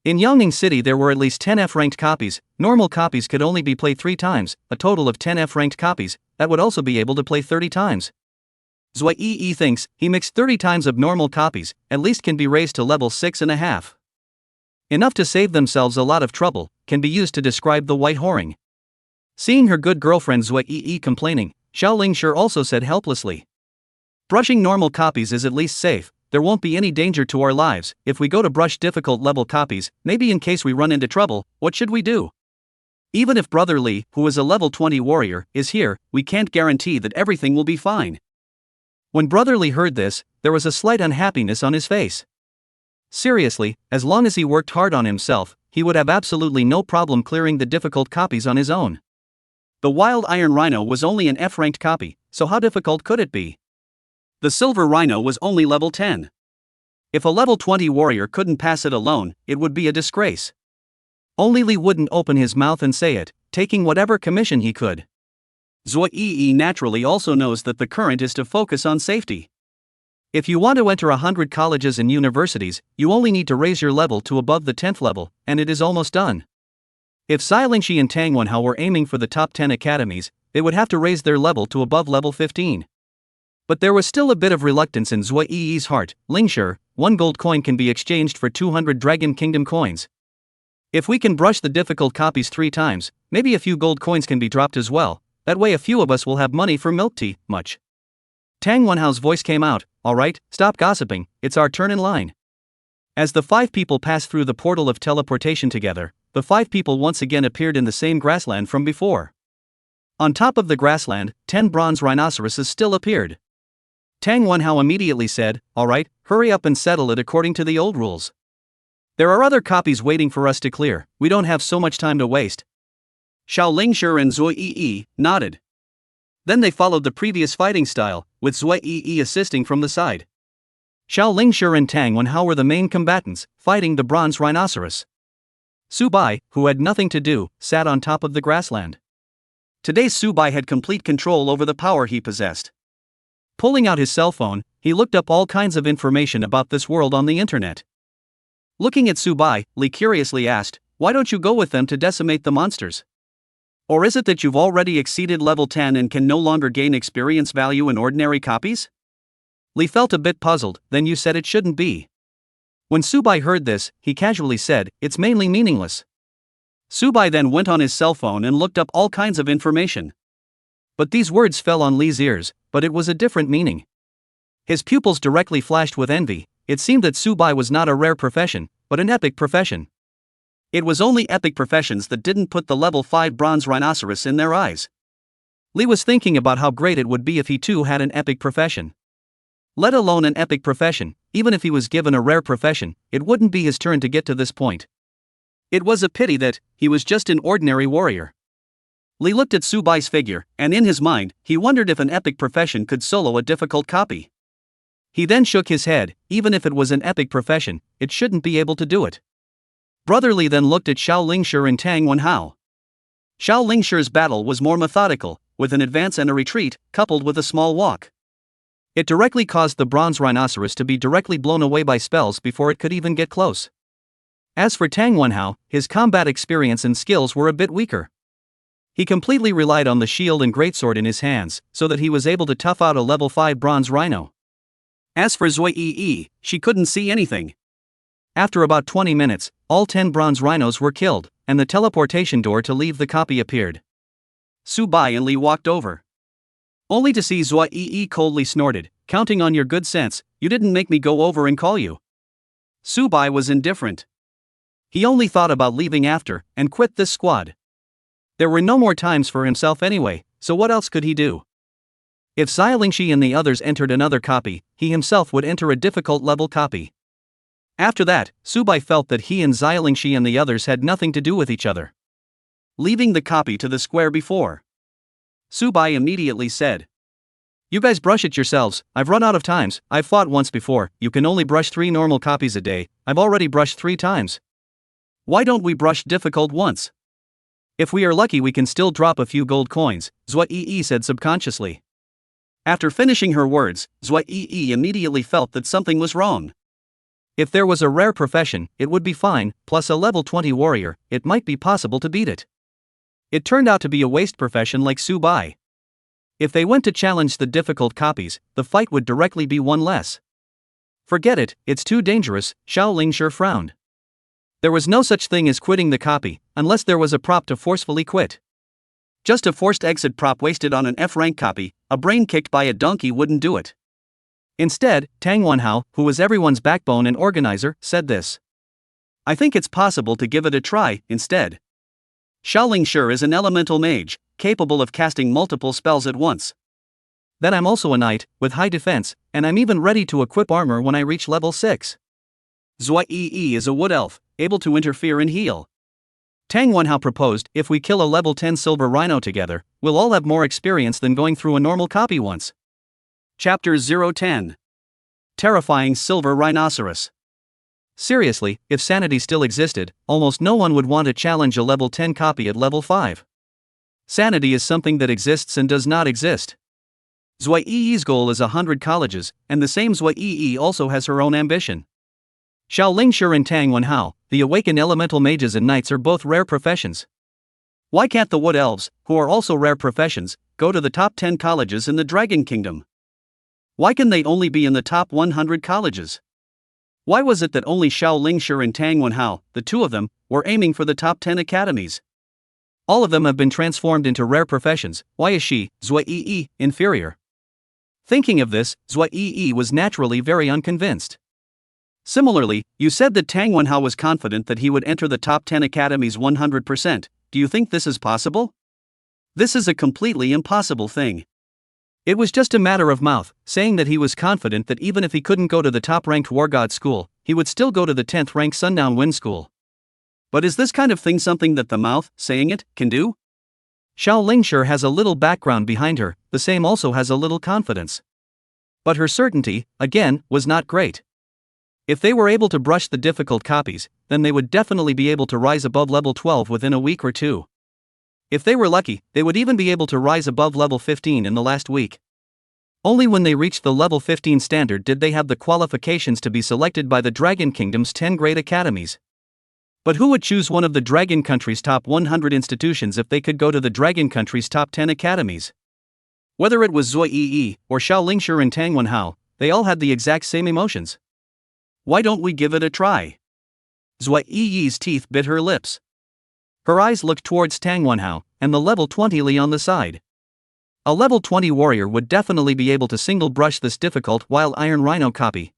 A: In Yangning City there were at least 10 F-ranked copies, normal copies could only be played 3 times, a total of 10 F-ranked copies, that would also be able to play 30 times. Zui Yi thinks, he mixed 30 times of normal copies, at least can be raised to level 6.5. Enough to save themselves a lot of trouble, can be used to describe the white whoring. Seeing her good girlfriend Zui Yi complaining, Xiaolingshi also said helplessly. Brushing normal copies is at least safe, there won't be any danger to our lives. If we go to brush difficult level copies, maybe in case we run into trouble, what should we do? Even if Brother Li, who is a level 20 warrior, is here, we can't guarantee that everything will be fine. When Brother Li heard this, there was a slight unhappiness on his face. Seriously, as long as he worked hard on himself, he would have absolutely no problem clearing the difficult copies on his own. The Wild Iron Rhino was only an F-ranked copy, so how difficult could it be? The Silver Rhino was only level 10. If a level 20 warrior couldn't pass it alone, it would be a disgrace. Only Li wouldn't open his mouth and say it, taking whatever commission he could. Zhuo Yi naturally also knows that the current is to focus on safety. If you want to enter 100 colleges and universities, you only need to raise your level to above the 10th level, and it is almost done. If Xialingxi and Tang Wenhao were aiming for the top 10 academies, they would have to raise their level to above level 15. But there was still a bit of reluctance in Zhuo Yi's heart. Lingshi, 1 gold coin can be exchanged for 200 Dragon Kingdom coins. If we can brush the difficult copies 3 times, maybe a few gold coins can be dropped as well, that way a few of us will have money for milk tea, much. Tang Wenhao's voice came out, alright, stop gossiping, it's our turn in line. As the 5 people passed through the portal of teleportation together, the 5 people once again appeared in the same grassland from before. On top of the grassland, 10 bronze rhinoceroses still appeared. Tang Wenhao immediately said, alright, hurry up and settle it according to the old rules. There are other copies waiting for us to clear, we don't have so much time to waste. Xiaolingshi and Zhuo Yi nodded. Then they followed the previous fighting style, with Zhuo Yi assisting from the side. Xiaolingshi and Tang Wenhao were the main combatants, fighting the bronze rhinoceros. Su Bai, who had nothing to do, sat on top of the grassland. Today Su Bai had complete control over the power he possessed. Pulling out his cell phone, he looked up all kinds of information about this world on the internet. Looking at Su Bai, Li curiously asked, why don't you go with them to decimate the monsters? Or is it that you've already exceeded level 10 and can no longer gain experience value in ordinary copies? Li felt a bit puzzled, then you said it shouldn't be. When Su Bai heard this, he casually said, it's mainly meaningless. Su Bai then went on his cell phone and looked up all kinds of information. But these words fell on Li's ears, but it was a different meaning. His pupils directly flashed with envy. It seemed that Su Bai was not a rare profession, but an epic profession. It was only epic professions that didn't put the level 5 bronze rhinoceros in their eyes. Li was thinking about how great it would be if he too had an epic profession. Let alone an epic profession, even if he was given a rare profession, it wouldn't be his turn to get to this point. It was a pity that he was just an ordinary warrior. Li looked at Su Bai's figure, and in his mind, he wondered if an epic profession could solo a difficult copy. He then shook his head, even if it was an epic profession, it shouldn't be able to do it. Brother Li then looked at Xiaolingshi and Tang Wenhao. Xiaolingshi's battle was more methodical, with an advance and a retreat, coupled with a small walk. It directly caused the bronze rhinoceros to be directly blown away by spells before it could even get close. As for Tang Wenhao, his combat experience and skills were a bit weaker. He completely relied on the shield and greatsword in his hands, so that he was able to tough out a level 5 bronze rhino. As for Zhuo Yi, she couldn't see anything. After about 20 minutes, all 10 bronze rhinos were killed, and the teleportation door to leave the copy appeared. Su Bai and Li walked over. Only to see Zhuo Yi coldly snorted, counting on your good sense, you didn't make me go over and call you. Su Bai was indifferent. He only thought about leaving after, and quit this squad. There were no more times for himself anyway, so what else could he do? If Xialingxi and the others entered another copy, he himself would enter a difficult level copy. After that, Su Bai felt that he and Xialingxi and the others had nothing to do with each other. Leaving the copy to the square before, Su Bai immediately said, you guys brush it yourselves, I've run out of times, I've fought once before, you can only brush 3 normal copies a day, I've already brushed 3 times. Why don't we brush difficult once? If we are lucky we can still drop a few gold coins, Zhuo Yi said subconsciously. After finishing her words, Zhuo Yi immediately felt that something was wrong. If there was a rare profession, it would be fine, plus a level 20 warrior, it might be possible to beat it. It turned out to be a waste profession like Su Bai. If they went to challenge the difficult copies, the fight would directly be one less. Forget it, it's too dangerous, Xiaolingshi frowned. There was no such thing as quitting the copy, unless there was a prop to forcefully quit. Just a forced exit prop wasted on an F-rank copy, a brain kicked by a donkey wouldn't do it. Instead, Tang Wenhao, who was everyone's backbone and organizer, said this. I think it's possible to give it a try, instead. Xiaoling Shi is an elemental mage, capable of casting multiple spells at once. Then I'm also a knight, with high defense, and I'm even ready to equip armor when I reach level 6. Zui Yi is a wood elf, able to interfere and heal. Tang Wenhao proposed, if we kill a level 10 silver rhino together, we'll all have more experience than going through a normal copy once. Chapter 010. Terrifying Silver Rhinoceros. Seriously, if sanity still existed, almost no one would want to challenge a level 10 copy at level 5. Sanity is something that exists and does not exist. Zui Yi's goal is 100 colleges, and the same Zui Yi also has her own ambition. Xiaoling Shi and Tang Wenhao, the awakened elemental mages and knights, are both rare professions. Why can't the wood elves, who are also rare professions, go to the top 10 colleges in the Dragon Kingdom? Why can they only be in the top 100 colleges? Why was it that only Xiaoling Shi and Tang Wenhao, the two of them, were aiming for the top 10 academies? All of them have been transformed into rare professions. Why is she, Zui Yi, inferior? Thinking of this, Zui Yi was naturally very unconvinced. Similarly, you said that Tang Wenhao was confident that he would enter the top 10 academies 100%. Do you think this is possible? This is a completely impossible thing. It was just a matter of mouth, saying that he was confident that even if he couldn't go to the top-ranked War God school, he would still go to the 10th-ranked Sundown Wind school. But is this kind of thing something that the mouth, saying it, can do? Xiaoling Shi has a little background behind her, the same also has a little confidence. But her certainty, again, was not great. If they were able to brush the difficult copies, then they would definitely be able to rise above level 12 within a week or two. If they were lucky, they would even be able to rise above level 15 in the last week. Only when they reached the level 15 standard did they have the qualifications to be selected by the Dragon Kingdom's 10 great academies. But who would choose one of the Dragon Country's top 100 institutions if they could go to the Dragon Country's top 10 academies? Whether it was Zui Yi or Xiaoling Shi and Tang Wenhao, they all had the exact same emotions. Why don't we give it a try? Zui Yi's teeth bit her lips. Her eyes looked towards Tang Wenhao and the level 20 Li on the side. A level 20 warrior would definitely be able to single brush this difficult Wild Iron Rhino copy.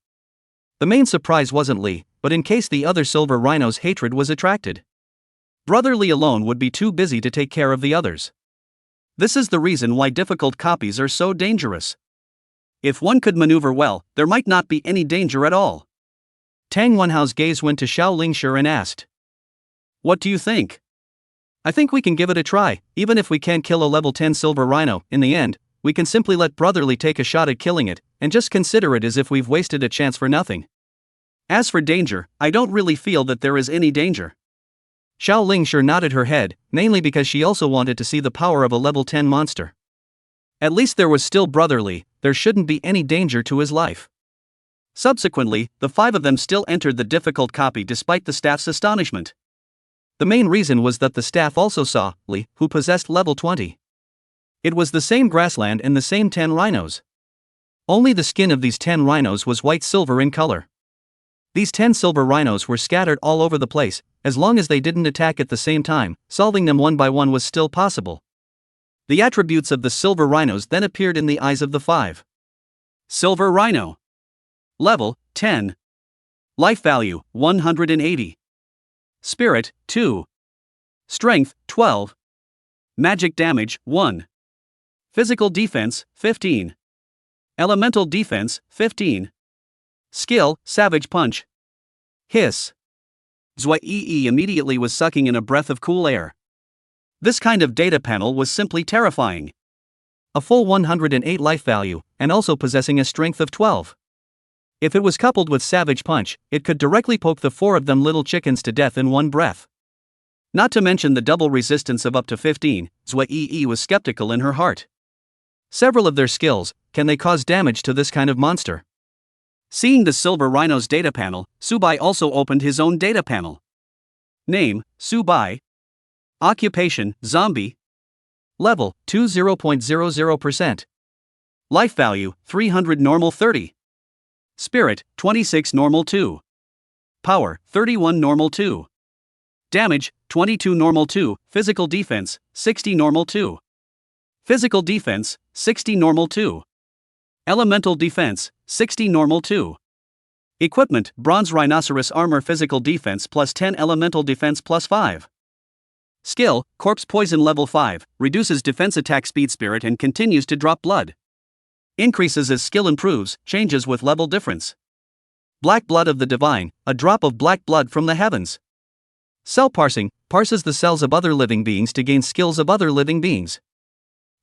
A: The main surprise wasn't Li, but in case the other Silver Rhino's hatred was attracted. Brother Li alone would be too busy to take care of the others. This is the reason why difficult copies are so dangerous. If one could maneuver well, there might not be any danger at all. Tang Wenhao's gaze went to Xiaoling Shi and asked, "What do you think?" "I think we can give it a try, even if we can't kill a level 10 Silver Rhino. In the end, we can simply let Brotherly take a shot at killing it, and just consider it as if we've wasted a chance for nothing. As for danger, I don't really feel that there is any danger." Xiaoling Shi nodded her head, mainly because she also wanted to see the power of a level 10 monster. At least there was still Brotherly, there shouldn't be any danger to his life. Subsequently, the five of them still entered the difficult copy despite the staff's astonishment. The main reason was that the staff also saw Li, who possessed level 20. It was the same grassland and the same 10 rhinos. Only the skin of these 10 rhinos was white-silver in color. These 10 silver rhinos were scattered all over the place. As long as they didn't attack at the same time, solving them one by one was still possible. The attributes of the silver rhinos then appeared in the eyes of the five. Silver Rhino. Level, 10. Life value, 180. Spirit, 2. Strength, 12. Magic damage, 1. Physical defense, 15. Elemental defense, 15. Skill, Savage Punch. Hiss. Zui Yi immediately was sucking in a breath of cool air. This kind of data panel was simply terrifying. A full 108 life value, and also possessing a strength of 12. If it was coupled with Savage Punch, it could directly poke the four of them little chickens to death in one breath. Not to mention the double resistance of up to 15, Zui Yi was skeptical in her heart. Several of their skills, can they cause damage to this kind of monster? Seeing the Silver Rhino's data panel, Subai also opened his own data panel. Name, Subai. Occupation, Zombie. Level, 20.00%. Life value, 300 normal 30. Spirit, 26 normal 2. Power, 31 normal 2. Damage, 22 normal 2. Physical defense, 60 normal 2. Physical defense, 60 normal 2. Elemental defense, 60 normal 2. Equipment, Bronze Rhinoceros Armor. Physical defense plus 10, elemental defense plus 5. Skill, Corpse Poison level 5, reduces defense attack speed spirit and continues to drop blood. Increases as skill improves, changes with level difference. Black Blood of the Divine, a drop of black blood from the heavens. Cell parsing, parses the cells of other living beings to gain skills of other living beings.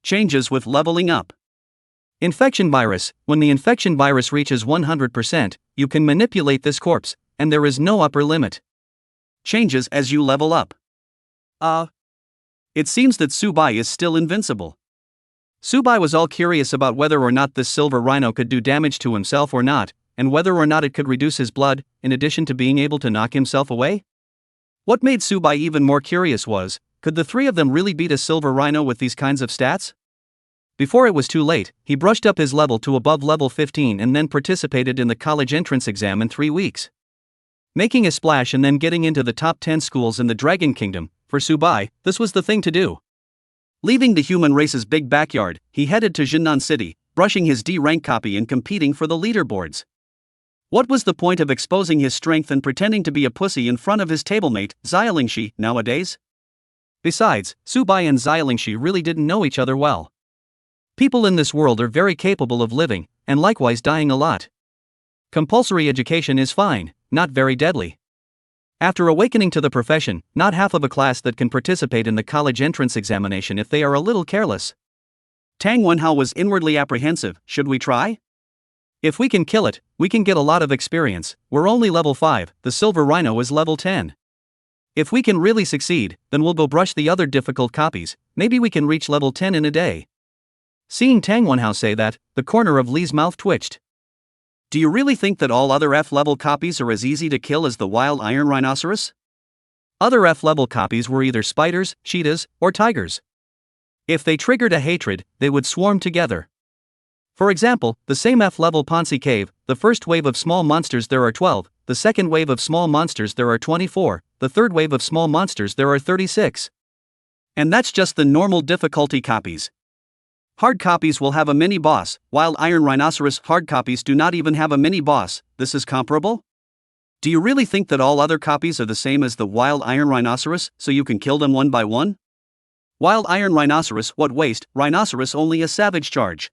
A: Changes with leveling up. Infection virus, when the infection virus reaches 100%, you can manipulate this corpse, and there is no upper limit. Changes as you level up. It seems that Subai is still invincible. Subai was all curious about whether or not this silver rhino could do damage to himself or not, and whether or not it could reduce his blood, in addition to being able to knock himself away. What made Subai even more curious was, could the three of them really beat a silver rhino with these kinds of stats? Before it was too late, he brushed up his level to above level 15 and then participated in the college entrance exam in 3 weeks. Making a splash and then getting into the top 10 schools in the Dragon Kingdom, for Subai, this was the thing to do. Leaving the human race's big backyard, he headed to Jinnan City, brushing his D-rank copy and competing for the leaderboards. What was the point of exposing his strength and pretending to be a pussy in front of his tablemate, Xiaolingshi, nowadays? Besides, Subai and Xiaolingshi really didn't know each other well. People in this world are very capable of living, and likewise dying a lot. Compulsory education is fine, not very deadly. After awakening to the profession, not half of a class that can participate in the college entrance examination if they are a little careless. Tang Wenhao was inwardly apprehensive. Should we try? If we can kill it, we can get a lot of experience. We're only level 5, the silver rhino is level 10. If we can really succeed, then we'll go brush the other difficult copies, maybe we can reach level 10 in a day. Seeing Tang Wenhao say that, the corner of Li's mouth twitched. Do you really think that all other F-level copies are as easy to kill as the wild iron rhinoceros? Other F-level copies were either spiders, cheetahs, or tigers. If they triggered a hatred, they would swarm together. For example, the same F-level Ponzi Cave, the first wave of small monsters there are 12, the second wave of small monsters there are 24, the third wave of small monsters there are 36. And that's just the normal difficulty copies. Hard copies will have a mini-boss, while Iron Rhinoceros hard copies do not even have a mini-boss. This is comparable? Do you really think that all other copies are the same as the Wild Iron Rhinoceros, so you can kill them one by one? Wild Iron Rhinoceros, what waste, Rhinoceros only a savage charge.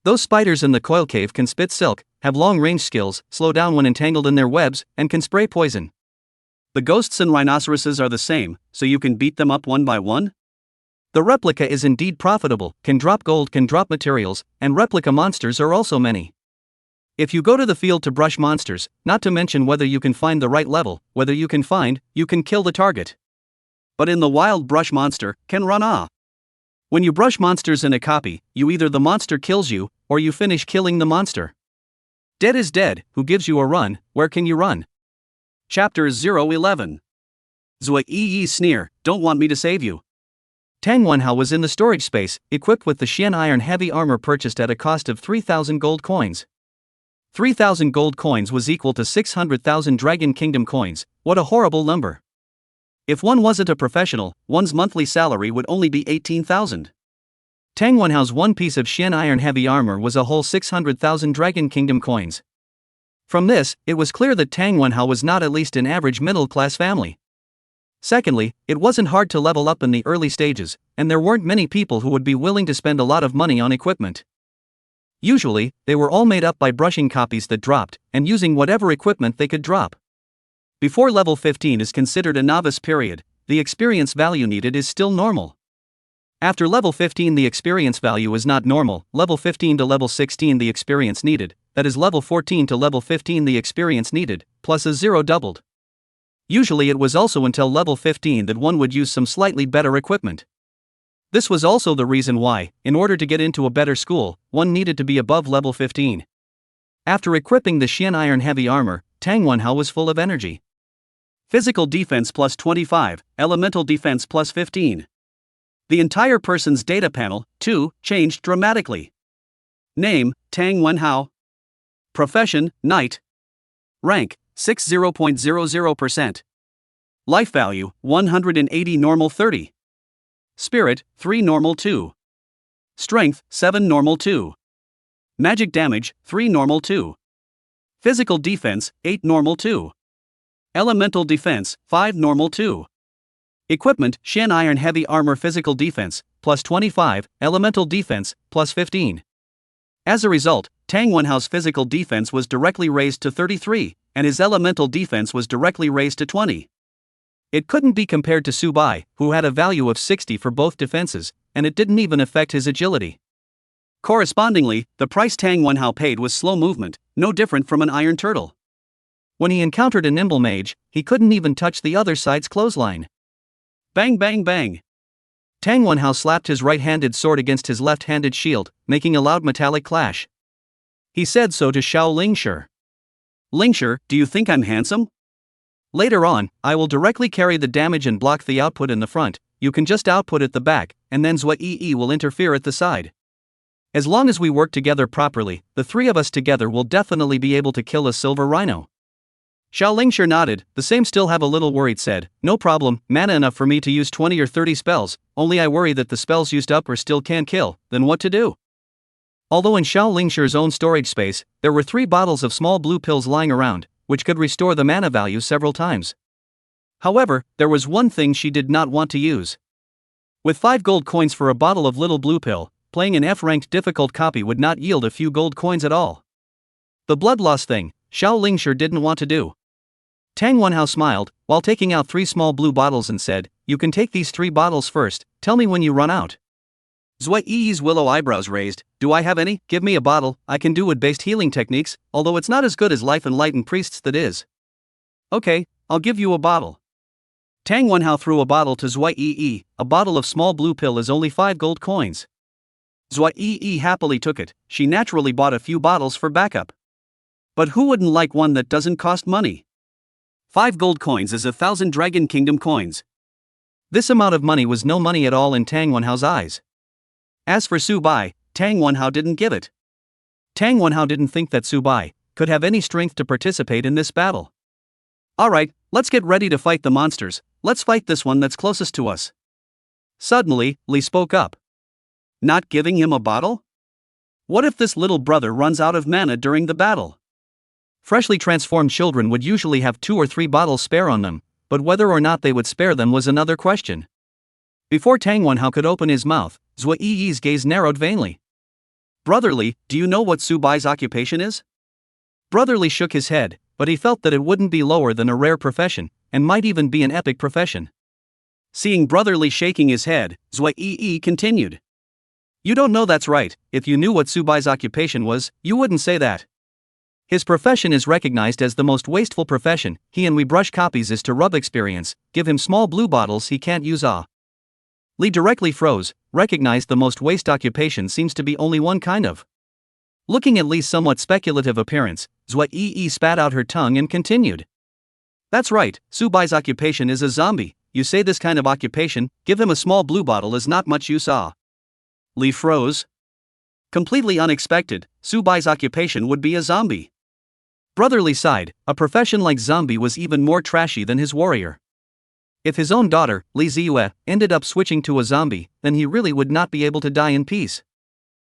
A: Those spiders in the coil cave can spit silk, have long-range skills, slow down when entangled in their webs, and can spray poison. The ghosts and rhinoceroses are the same, so you can beat them up one by one? The replica is indeed profitable, can drop gold, can drop materials, and replica monsters are also many. If you go to the field to brush monsters, not to mention whether you can find the right level, whether you can kill the target. But in the wild brush monster, can run off. When you brush monsters in a copy, you either the monster kills you, or you finish killing the monster. Dead is dead, who gives you a run, where can you run? Chapter 011. Zui Yi sneer, don't want me to save you. Tang Wenhao was in the storage space, equipped with the Xian Iron heavy armor purchased at a cost of 3,000 gold coins. 3,000 gold coins was equal to 600,000 Dragon Kingdom coins, what a horrible number. If one wasn't a professional, one's monthly salary would only be 18,000. Tang Wenhao's one piece of Xian Iron heavy armor was a whole 600,000 Dragon Kingdom coins. From this, it was clear that Tang Wenhao was not at least an average middle-class family. Secondly, it wasn't hard to level up in the early stages, and there weren't many people who would be willing to spend a lot of money on equipment. Usually, they were all made up by brushing copies that dropped, and using whatever equipment they could drop. Before level 15 is considered a novice period, the experience value needed is still normal. After level 15 the experience value is not normal, level 15 to level 16 the experience needed, that is level 14 to level 15 the experience needed, plus a 0 doubled. Usually it was also until level 15 that one would use some slightly better equipment. This was also the reason why, in order to get into a better school, one needed to be above level 15. After equipping the Xian Iron heavy armor, Tang Wenhao was full of energy. Physical defense plus 25, elemental defense plus 15. The entire person's data panel, too, changed dramatically. Name, Tang Wenhao. Profession, Knight. Rank, 60.00%. Life value, 180 normal 30. Spirit, 3 normal 2. Strength, 7 normal 2. Magic damage, 3 normal 2. Physical defense, 8 normal 2. Elemental defense, 5 normal 2. Equipment: Shin Iron Heavy Armor Physical Defense, plus 25, Elemental Defense, plus 15. As a result, Tang Wenhao's physical defense was directly raised to 33, and his elemental defense was directly raised to 20. It couldn't be compared to Su Bai, who had a value of 60 for both defenses, and it didn't even affect his agility. Correspondingly, the price Tang Wenhao paid was slow movement, no different from an iron turtle. When he encountered a nimble mage, he couldn't even touch the other side's clothesline. Bang bang bang! Tang Wenhao slapped his right-handed sword against his left-handed shield, making a loud metallic clash. He said so to Xiao Lingshi. Lingshi, do you think I'm handsome? Later on, I will directly carry the damage and block the output in the front, you can just output at the back, and then Zui Yi will interfere at the side. As long as we work together properly, the three of us together will definitely be able to kill a silver rhino. Xiao Lingshi nodded, the same still have a little worried said, no problem, mana enough for me to use 20 or 30 spells, only I worry that the spells used up or still can't kill, then what to do? Although in Xiao Lingshi's own storage space, there were 3 bottles of small blue pills lying around, which could restore the mana value several times. However, there was one thing she did not want to use. With 5 gold coins for a bottle of little blue pill, playing an F-ranked difficult copy would not yield a few gold coins at all. The blood loss thing, Xiao Lingshi didn't want to do. Tang Wenhao smiled, while taking out 3 small blue bottles and said, you can take these 3 bottles first, tell me when you run out. Zui Yi's willow eyebrows raised, do I have any? Give me a bottle, I can do wood-based healing techniques, although it's not as good as Life and Light and Priests that is. Okay, I'll give you a bottle. Tang Wenhao threw a bottle to Zui Yi, a bottle of small blue pill is only 5 gold coins. Zui Yi happily took it, she naturally bought a few bottles for backup. But who wouldn't like one that doesn't cost money? 5 gold coins is 1,000 Dragon Kingdom coins. This amount of money was no money at all in Tang Wenhao's eyes. As for Su Bai, Tang Wenhao didn't give it. Tang Wenhao didn't think that Su Bai could have any strength to participate in this battle. Alright, let's get ready to fight the monsters, let's fight this one that's closest to us. Suddenly, Li spoke up. Not giving him a bottle? What if this little brother runs out of mana during the battle? Freshly transformed children would usually have 2 or 3 bottles spare on them, but whether or not they would spare them was another question. Before Tang Wenhao could open his mouth, Zui Yi's gaze narrowed vainly. Brotherly, do you know what Su Bai's occupation is? Brotherly shook his head, but he felt that it wouldn't be lower than a rare profession, and might even be an epic profession. Seeing Brotherly shaking his head, Zui Yi continued. You don't know, that's right, if you knew what Su Bai's occupation was, you wouldn't say that. His profession is recognized as the most wasteful profession, he and we brush copies is to rub experience, give him small blue bottles he can't use. Li directly froze, recognized the most waste occupation seems to be only one kind of. Looking at Li's somewhat speculative appearance, Zui Yi spat out her tongue and continued. That's right, Su Bai's occupation is a zombie, you say this kind of occupation, give him a small blue bottle is not much use. Li froze. Completely unexpected, Su Bai's occupation would be a zombie. Brotherly sighed, a profession like zombie was even more trashy than his warrior. If his own daughter, Li Ziyue, ended up switching to a zombie, then he really would not be able to die in peace.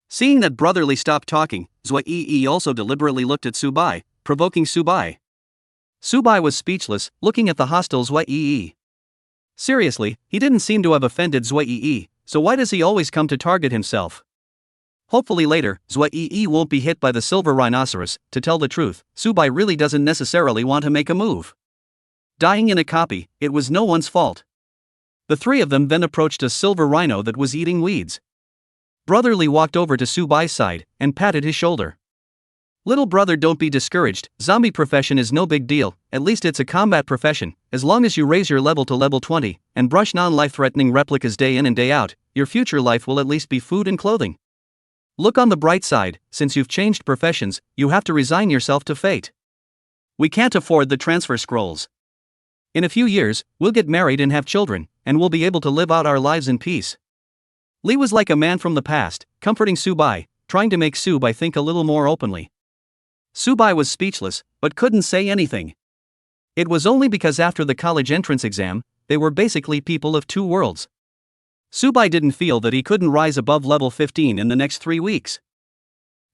A: Seeing that Brotherly stopped talking, Zui Yi also deliberately looked at Su Bai, provoking Su Bai. Su Bai was speechless, looking at the hostile Zui Yi. Seriously, he didn't seem to have offended Zui Yi, so why does he always come to target himself? Hopefully later, Zui Yi won't be hit by the silver rhinoceros. To tell the truth, Su Bai really doesn't necessarily want to make a move. Dying in a copy, it was no one's fault. The 3 of them then approached a silver rhino that was eating weeds. Brotherly walked over to Su Bai's side and patted his shoulder. Little brother, don't be discouraged, zombie profession is no big deal, at least it's a combat profession, as long as you raise your level to level 20, and brush non-life-threatening replicas day in and day out, your future life will at least be food and clothing. Look on the bright side, since you've changed professions, you have to resign yourself to fate. We can't afford the transfer scrolls. In a few years, we'll get married and have children, and we'll be able to live out our lives in peace. Li was like a man from the past, comforting Su Bai, trying to make Su Bai think a little more openly. Su Bai was speechless, but couldn't say anything. It was only because after the college entrance exam, they were basically people of 2 worlds. Su Bai didn't feel that he couldn't rise above level 15 in the next 3 weeks.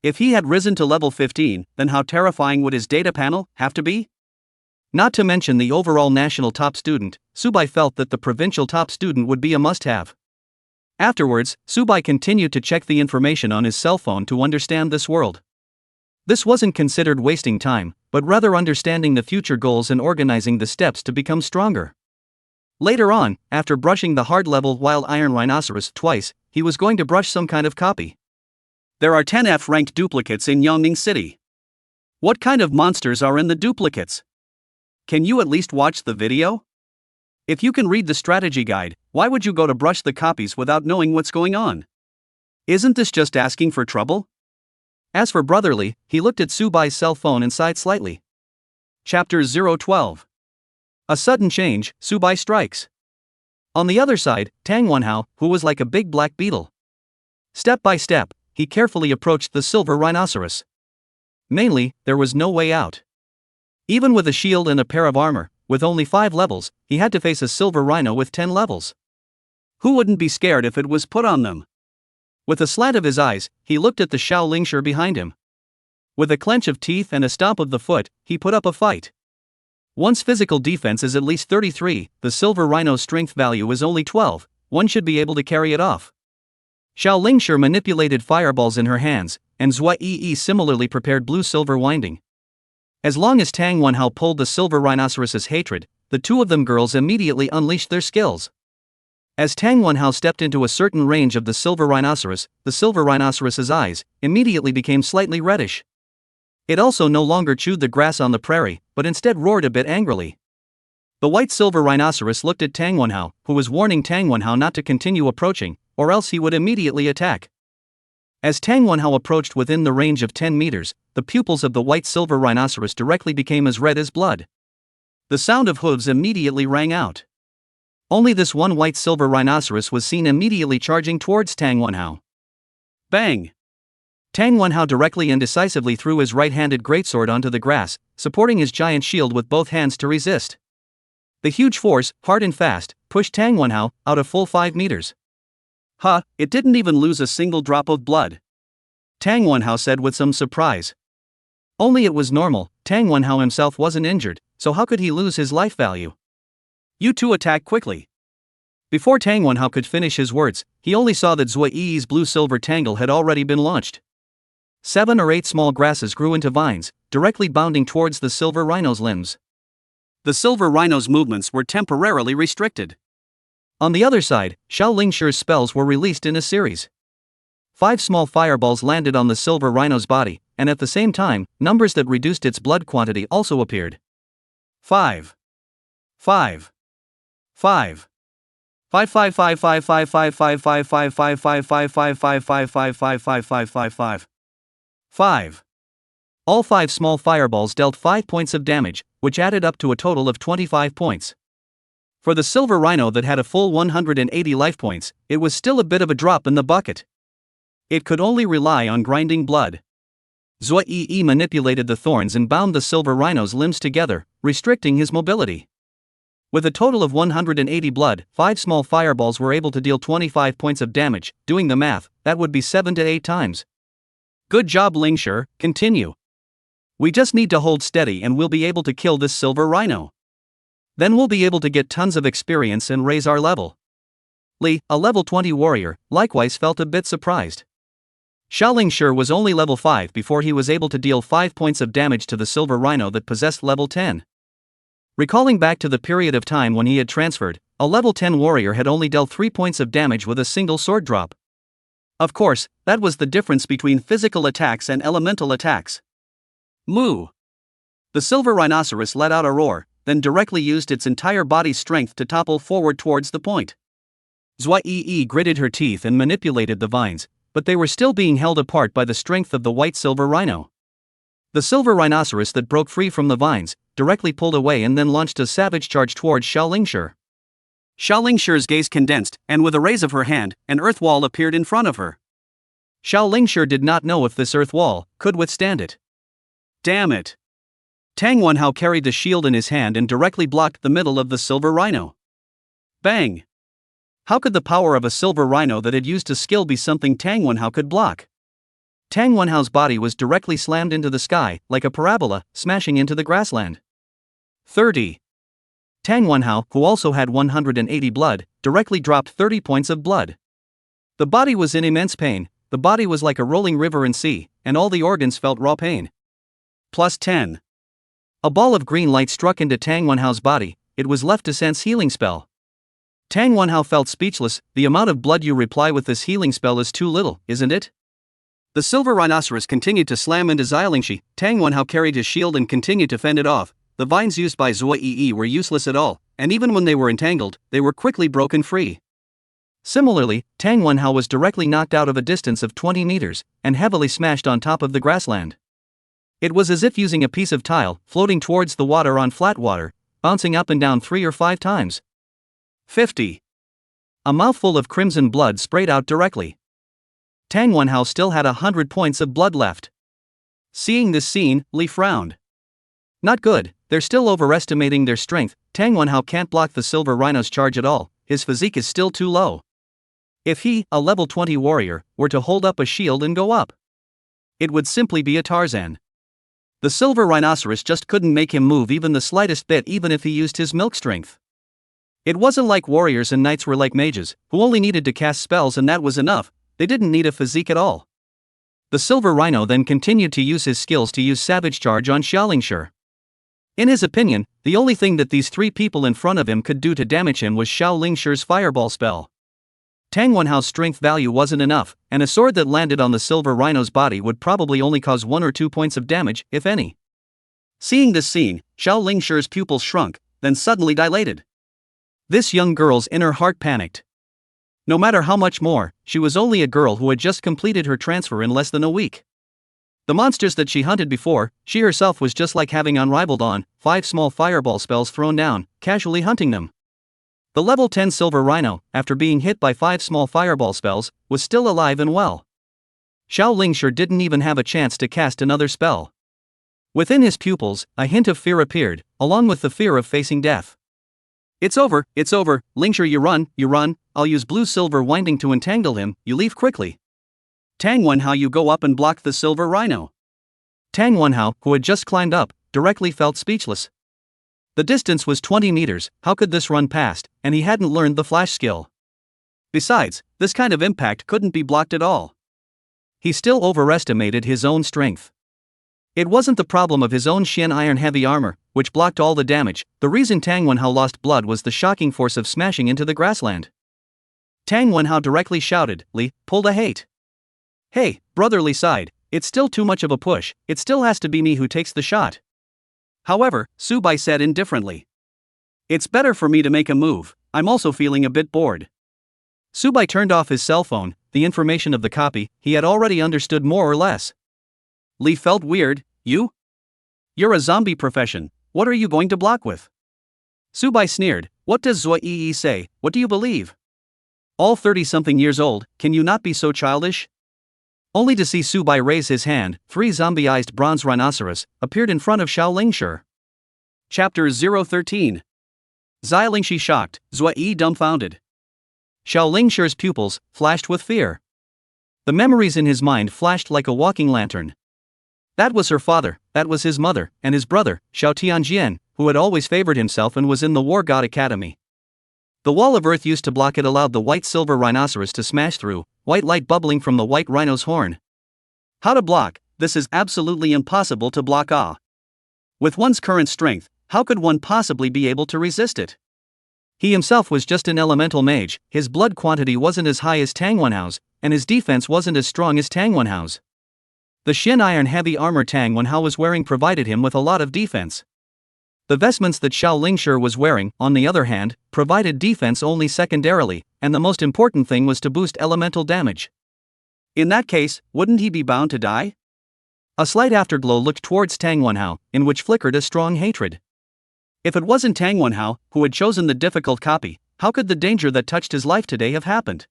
A: If he had risen to level 15, then how terrifying would his data panel have to be? Not to mention the overall national top student, Subai felt that the provincial top student would be a must-have. Afterwards, Subai continued to check the information on his cell phone to understand this world. This wasn't considered wasting time, but rather understanding the future goals and organizing the steps to become stronger. Later on, after brushing the hard level wild iron rhinoceros twice, he was going to brush some kind of copy. There are 10 F-ranked duplicates in Yongning City. What kind of monsters are in the duplicates? Can you at least watch the video? If you can read the strategy guide, why would you go to brush the copies without knowing what's going on? Isn't this just asking for trouble? As for Brotherly, he looked at Subai's cell phone and sighed slightly. Chapter 012. A sudden change, Subai strikes. On the other side, Tang Wenhao, who was like a big black beetle. Step by step, he carefully approached the silver rhinoceros. Mainly, there was no way out. Even with a shield and a pair of armor, with only 5 levels, he had to face a silver rhino with 10 levels. Who wouldn't be scared if it was put on them? With a slant of his eyes, he looked at the Xiaolingshi behind him. With a clench of teeth and a stomp of the foot, he put up a fight. One's physical defense is at least 33, the silver rhino's strength value is only 12, one should be able to carry it off. Xiaolingshi manipulated fireballs in her hands, and Zhuai Yi similarly prepared blue-silver winding. As long as Tang Wenhao pulled the silver rhinoceros's hatred, the two of them girls immediately unleashed their skills. As Tang Wenhao stepped into a certain range of the silver rhinoceros's eyes immediately became slightly reddish. It also no longer chewed the grass on the prairie, but instead roared a bit angrily. The white silver rhinoceros looked at Tang Wenhao, who was warning Tang Wenhao not to continue approaching, or else he would immediately attack. As Tang Wenhao approached within the range of 10 meters, the pupils of the white silver rhinoceros directly became as red as blood. The sound of hooves immediately rang out. Only this one white silver rhinoceros was seen immediately charging towards Tang Wenhao. Bang! Tang Wenhao directly and decisively threw his right-handed greatsword onto the grass, supporting his giant shield with both hands to resist. The huge force, hard and fast, pushed Tang Wenhao out a full 5 meters. Huh, it didn't even lose a single drop of blood. Tang Wenhao said with some surprise. Only it was normal, Tang Wenhao himself wasn't injured, so how could he lose his life value? You two attack quickly. Before Tang Wenhao could finish his words, he only saw that Zhuai Yi's blue-silver tangle had already been launched. 7 or 8 small grasses grew into vines, directly bounding towards the silver rhino's limbs. The silver rhino's movements were temporarily restricted. On the other side, Xiaolingshi's spells were released in a series. 5 small fireballs landed on the silver rhino's body, and at the same time, numbers that reduced its blood quantity also appeared. 5. 5. 5. 5 5 5 5 5 5 5 5 5 5 5 5 5 5 5 5 5 5 5 5 5. All 5 small fireballs dealt 5 points of damage, which added up to a total of 25 points. For the silver rhino that had a full 180 life points, it was still a bit of a drop in the bucket. It could only rely on grinding blood. Zhuai Yi manipulated the thorns and bound the silver rhino's limbs together, restricting his mobility. With a total of 180 blood, 5 small fireballs were able to deal 25 points of damage. Doing the math, that would be 7 to 8 times. Good job, Lingshi, continue. We just need to hold steady and we'll be able to kill this silver rhino. Then we'll be able to get tons of experience and raise our level. Li, a level 20 warrior, likewise felt a bit surprised. Xiaolingshi was only level 5 before he was able to deal 5 points of damage to the silver rhino that possessed level 10. Recalling back to the period of time when he had transferred, a level 10 warrior had only dealt 3 points of damage with a single sword drop. Of course, that was the difference between physical attacks and elemental attacks. Moo! The silver rhinoceros let out a roar, then directly used its entire body's strength to topple forward towards the point. Zhuai Yi gritted her teeth and manipulated the vines, but they were still being held apart by the strength of the white silver rhino. The silver rhinoceros that broke free from the vines directly pulled away and then launched a savage charge towards Xiaolingshi. Xiaolingshi's gaze condensed, and with a raise of her hand, an earth wall appeared in front of her. Xiaolingshi did not know if this earth wall could withstand it. Damn it! Tang Wenhao carried the shield in his hand and directly blocked the middle of the silver rhino. Bang! How could the power of a silver rhino that had used a skill be something Tang Wenhao could block? Tang Wenhao's body was directly slammed into the sky, like a parabola, smashing into the grassland. 30. Tang Wenhao, who also had 180 blood, directly dropped 30 points of blood. The body was in immense pain, the body was like a rolling river and sea, and all the organs felt raw pain. Plus 10. A ball of green light struck into Tang Wenhao's body, it was left to sense healing spell. Tang Wenhao felt speechless, the amount of blood you reply with this healing spell is too little, isn't it? The silver rhinoceros continued to slam into Xiaolingshi, Tang Wenhao carried his shield and continued to fend it off. The vines used by Zhuo Yi were useless at all, and even when they were entangled, they were quickly broken free. Similarly, Tang Wenhao was directly knocked out of a distance of 20 meters, and heavily smashed on top of the grassland. It was as if using a piece of tile, floating towards the water on flat water, bouncing up and down 3 or 5 times. 50. A mouthful of crimson blood sprayed out directly. Tang Wenhao still had 100 points of blood left. Seeing this scene, Li frowned. Not good, they're still overestimating their strength. Tang Wenhao can't block the silver rhino's charge at all, his physique is still too low. If he, a level 20 warrior, were to hold up a shield and go up, it would simply be a Tarzan. The silver rhinoceros just couldn't make him move even the slightest bit, even if he used his milk strength. It wasn't like warriors and knights were like mages, who only needed to cast spells and that was enough, they didn't need a physique at all. The silver rhino then continued to use his skills to use Savage Charge on Xiaolingshi. In his opinion, the only thing that these 3 people in front of him could do to damage him was Xiaolingshi's fireball spell. Tang Wenhao's strength value wasn't enough, and a sword that landed on the silver rhino's body would probably only cause 1 or 2 points of damage, if any. Seeing this scene, Xiaolingshi's pupils shrunk, then suddenly dilated. This young girl's inner heart panicked. No matter how much more, she was only a girl who had just completed her transfer in less than a week. The monsters that she hunted before, she herself was just like having unrivaled on 5 small fireball spells thrown down, casually hunting them. The level 10 silver rhino, after being hit by 5 small fireball spells, was still alive and well. Xiaolingshi didn't even have a chance to cast another spell. Within his pupils, a hint of fear appeared, along with the fear of facing death. It's over, Lingshi, you run, I'll use blue-silver winding to entangle him, you leave quickly. Tang Wenhao, you go up and block the silver rhino. Tang Wenhao, who had just climbed up, directly felt speechless. The distance was 20 meters, how could this run past, and he hadn't learned the flash skill. Besides, this kind of impact couldn't be blocked at all. He still overestimated his own strength. It wasn't the problem of his own Xian iron heavy armor, which blocked all the damage. The reason Tang Wenhao lost blood was the shocking force of smashing into the grassland. Tang Wenhao directly shouted, Li, pull the hate. Hey, brother, Li sighed, it's still too much of a push, it still has to be me who takes the shot. However, Su Bai said indifferently. It's better for me to make a move, I'm also feeling a bit bored. Su Bai turned off his cell phone, the information of the copy, he had already understood more or less. Li felt weird, you? You're a zombie profession, what are you going to block with? Su Bai sneered, what does Zhuo Yi say, what do you believe? All 30-something years old, can you not be so childish? Only to see Su Bai raise his hand, 3 zombie-ized bronze rhinoceros appeared in front of Xiaolingshi. Chapter 013. Xiaolingshi shocked, Zhuo Yi dumbfounded. Xiaolingshi's pupils flashed with fear. The memories in his mind flashed like a walking lantern. That was her father, that was his mother, and his brother, Xiao Tianjian, who had always favored himself and was in the War God Academy. The wall of earth used to block it allowed the white-silver rhinoceros to smash through, white light bubbling from the white rhino's horn. How to block? This is absolutely impossible to block. With one's current strength, how could one possibly be able to resist it? He himself was just an elemental mage, his blood quantity wasn't as high as Tang Wenhao's, and his defense wasn't as strong as Tang Wenhao's. The Xian iron heavy armor Tang Wenhao was wearing provided him with a lot of defense. The vestments that Xiaolingshi was wearing, on the other hand, provided defense only secondarily, and the most important thing was to boost elemental damage. In that case, wouldn't he be bound to die? A slight afterglow looked towards Tang Wenhao, in which flickered a strong hatred. If it wasn't Tang Wenhao, who had chosen the difficult copy, how could the danger that touched his life today have happened?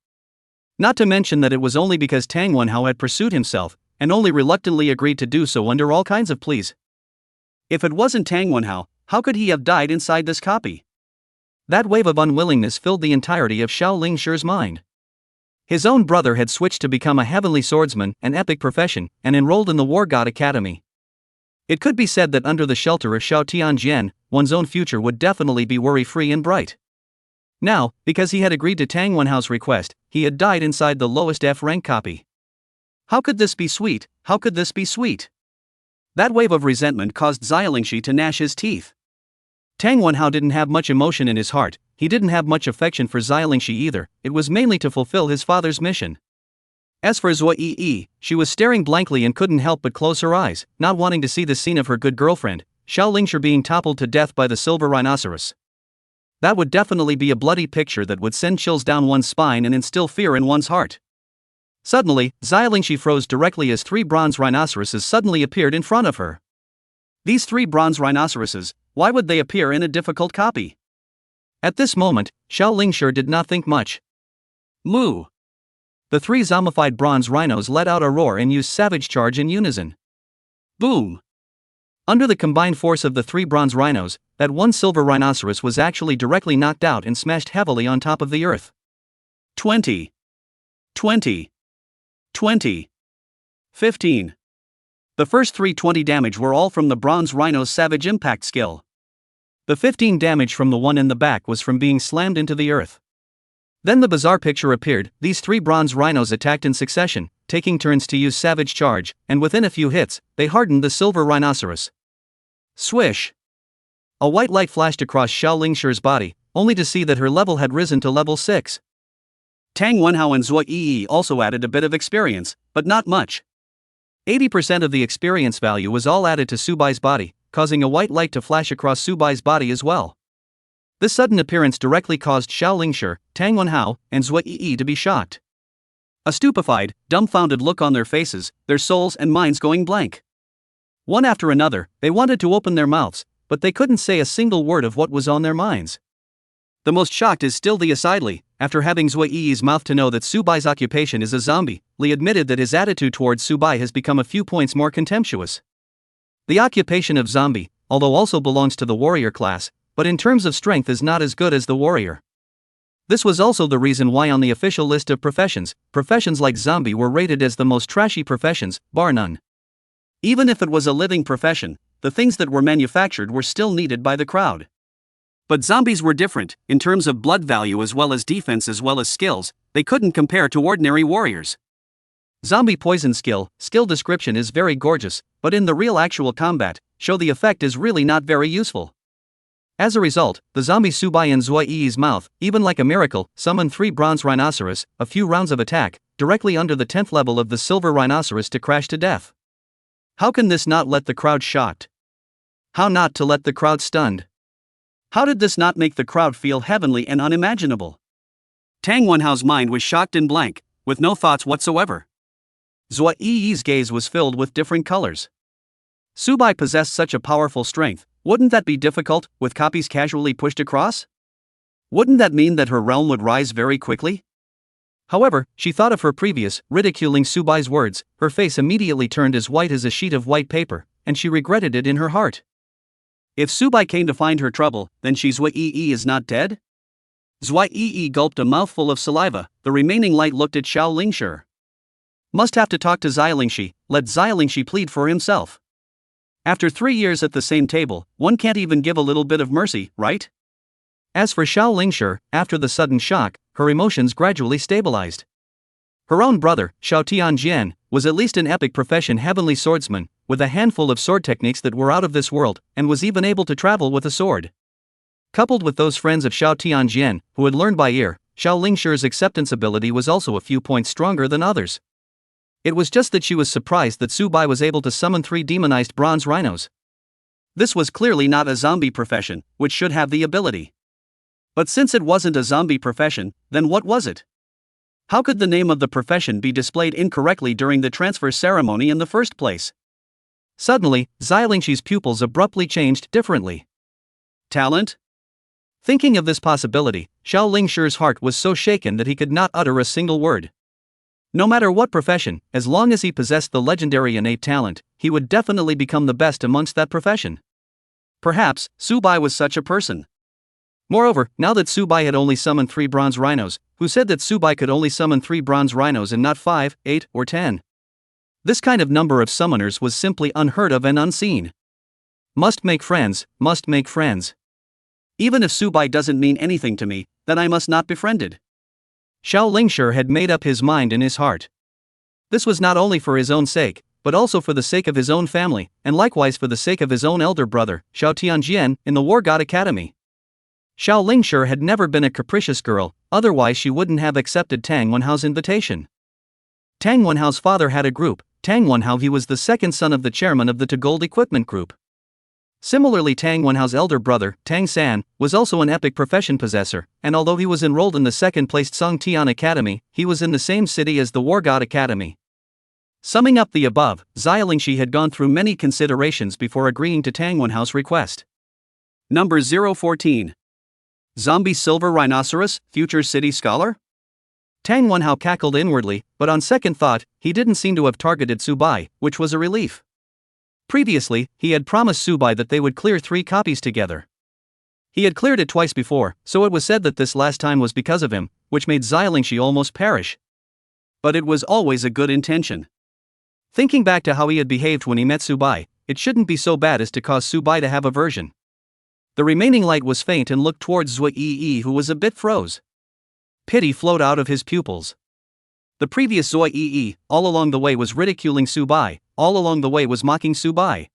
A: Not to mention that it was only because Tang Wenhao had pursued himself, and only reluctantly agreed to do so under all kinds of pleas. If it wasn't Tang Wenhao, how could he have died inside this copy? That wave of unwillingness filled the entirety of Xiaolingshi's mind. His own brother had switched to become a heavenly swordsman, an epic profession, and enrolled in the War God Academy. It could be said that under the shelter of Xiao Tianjian, one's own future would definitely be worry-free and bright. Now, because he had agreed to Tang Wenhao's request, he had died inside the lowest F-rank copy. How could this be sweet? How could this be sweet? That wave of resentment caused Xiaolingshi to gnash his teeth. Tang Wenhao didn't have much emotion in his heart, he didn't have much affection for Xiaolingshi either, it was mainly to fulfill his father's mission. As for Zhuo Yi, she was staring blankly and couldn't help but close her eyes, not wanting to see the scene of her good girlfriend, Xiaolingshi, being toppled to death by the silver rhinoceros. That would definitely be a bloody picture that would send chills down one's spine and instill fear in one's heart. Suddenly, Xiaolingshi froze directly as 3 bronze rhinoceroses suddenly appeared in front of her. These 3 bronze rhinoceroses, why would they appear in a difficult copy? At this moment, Xiaolingshi did not think much. Moo! The 3 zombified bronze rhinos let out a roar and used savage charge in unison. Boom! Under the combined force of the 3 bronze rhinos, that one silver rhinoceros was actually directly knocked out and smashed heavily on top of the earth. 20. 20. 20. 15. The first 320 damage were all from the bronze rhino's savage impact skill. The 15 damage from the one in the back was from being slammed into the earth. Then the bizarre picture appeared, these 3 bronze rhinos attacked in succession, taking turns to use savage charge, and within a few hits, they hardened the silver rhinoceros. Swish! A white light flashed across Xiaolingshi's body, only to see that her level had risen to level 6. Tang Wenhao and Zhuo Yi also added a bit of experience, but not much. 80% of the experience value was all added to Subai's body, causing a white light to flash across Subai's body as well. This sudden appearance directly caused Xiaolingshi, Tang Wenhao, and Zhuo Yi to be shocked. A stupefied, dumbfounded look on their faces, their souls and minds going blank. One after another, they wanted to open their mouths, but they couldn't say a single word of what was on their minds. The most shocked is still the Asidli, after having Zhuo Yi's mouth to know that Subai's occupation is a zombie, Li admitted that his attitude towards Subai has become a few points more contemptuous. The occupation of zombie, although also belongs to the warrior class, but in terms of strength is not as good as the warrior. This was also the reason why on the official list of professions, professions like zombie were rated as the most trashy professions, bar none. Even if it was a living profession, the things that were manufactured were still needed by the crowd. But zombies were different, in terms of blood value as well as defense as well as skills, they couldn't compare to ordinary warriors. Zombie poison skill description is very gorgeous, but in the real actual combat, show the effect is really not very useful. As a result, the zombie Subai and Zhuo Yi's mouth, even like a miracle, summoned 3 bronze rhinoceros, a few rounds of attack, directly under the 10th level of the silver rhinoceros to crash to death. How can this not let the crowd shocked? How not to let the crowd stunned? How did this not make the crowd feel heavenly and unimaginable? Tang Wenhao's mind was shocked and blank, with no thoughts whatsoever. Zhuo Yi's gaze was filled with different colors. Subai possessed such a powerful strength, wouldn't that be difficult, with copies casually pushed across? Wouldn't that mean that her realm would rise very quickly? However, she thought of her previous, ridiculing Subai's words, her face immediately turned as white as a sheet of white paper, and she regretted it in her heart. If Subai came to find her trouble, then Zhuo Yi is not dead? Zhuo Yi gulped a mouthful of saliva, the remaining light looked at Xiaolingshi. Must have to talk to Xiaolingshi, let Xiaolingshi plead for himself. After 3 years at the same table, one can't even give a little bit of mercy, right? As for Xiaolingshi, after the sudden shock, her emotions gradually stabilized. Her own brother, Xiao Tianjian, was at least an epic profession heavenly swordsman, with a handful of sword techniques that were out of this world, and was even able to travel with a sword. Coupled with those friends of Xiao Tianjian, who had learned by ear, Xiaolingshi's acceptance ability was also a few points stronger than others. It was just that she was surprised that Subai was able to summon 3 demonized bronze rhinos. This was clearly not a zombie profession, which should have the ability. But since it wasn't a zombie profession, then what was it? How could the name of the profession be displayed incorrectly during the transfer ceremony in the first place? Suddenly, Xiaolingshi's pupils abruptly changed differently. Talent? Thinking of this possibility, Xiaolingshi's heart was so shaken that he could not utter a single word. No matter what profession, as long as he possessed the legendary innate talent, he would definitely become the best amongst that profession. Perhaps, Subai was such a person. Moreover, now that Subai had only summoned 3 bronze rhinos, who said that Subai could only summon 3 bronze rhinos and not 5, 8, or 10? This kind of number of summoners was simply unheard of and unseen. Must make friends, must make friends. Even if Subai doesn't mean anything to me, then I must not befriend it. Xiao Lingshi had made up his mind in his heart. This was not only for his own sake, but also for the sake of his own family, and likewise for the sake of his own elder brother, Xiao Tianjian, in the War God Academy. Xiao Lingshi had never been a capricious girl, otherwise she wouldn't have accepted Tang Wenhao's invitation. Tang Wenhao's father had a group, Tang Wenhao. He was the second son of the chairman of the Gold Equipment Group. Similarly, Tang Wenhao's elder brother, Tang San, was also an epic profession possessor, and although he was enrolled in the second-placed Song Tian Academy, he was in the same city as the War God Academy. Summing up the above, Xia Lingshi had gone through many considerations before agreeing to Tang Wenhao's request. Number 014. Zombie Silver Rhinoceros, Future City Scholar? Tang Wenhao cackled inwardly, but on second thought, he didn't seem to have targeted Subai, which was a relief. Previously, he had promised Subai that they would clear 3 copies together. He had cleared it twice before, so it was said that this last time was because of him, which made Xia Lingshi almost perish. But it was always a good intention. Thinking back to how he had behaved when he met Subai, it shouldn't be so bad as to cause Subai to have aversion. The remaining light was faint and looked towards Zui Yi, who was a bit froze. Pity flowed out of his pupils. The previous Zui Yi, all along the way, was ridiculing Subai, all along the way was mocking Subai.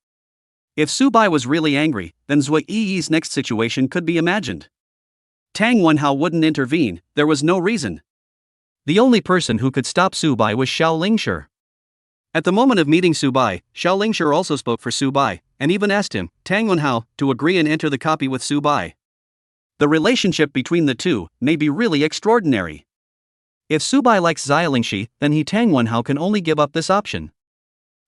A: If Subai was really angry, then Zui Yi's next situation could be imagined. Tang Wenhao wouldn't intervene, there was no reason. The only person who could stop Subai was Xiao Lingshi. At the moment of meeting Subai, Xiao Lingshi also spoke for Subai, and even asked him, Tang Wenhao, to agree and enter the copy with Subai. The relationship between the two may be really extraordinary. If Subai likes Xia Lingshi, then he Tang Wenhao can only give up this option.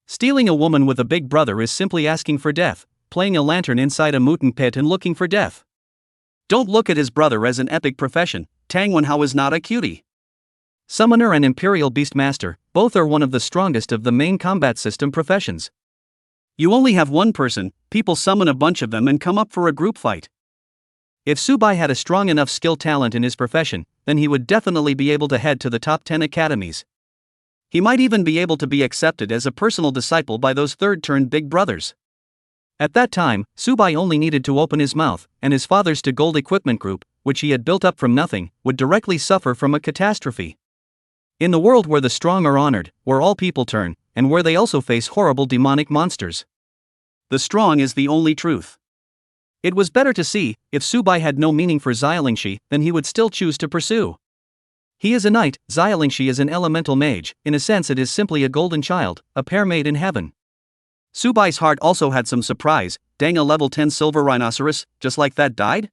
A: Stealing a woman with a big brother is simply asking for death, playing a lantern inside a mutant pit and looking for death. Don't look at his brother as an epic profession, Tang Wenhao is not a cutie. Summoner and Imperial Beastmaster, both are one of the strongest of the main combat system professions. You only have one person, people summon a bunch of them and come up for a group fight. If Subai had a strong enough skill talent in his profession, then he would definitely be able to head to the top 10 academies. He might even be able to be accepted as a personal disciple by those third-turn big brothers. At that time, Subai only needed to open his mouth, and his father's Gold Equipment Group, which he had built up from nothing, would directly suffer from a catastrophe. In the world where the strong are honored, where all people turn, and where they also face horrible demonic monsters. The strong is the only truth. It was better to see, if Subai had no meaning for Xia Lingshi, then he would still choose to pursue. He is a knight, Xia Lingshi is an elemental mage, in a sense it is simply a golden child, a pair made in heaven. Subai's heart also had some surprise, dang, a level 10 silver rhinoceros, just like that died?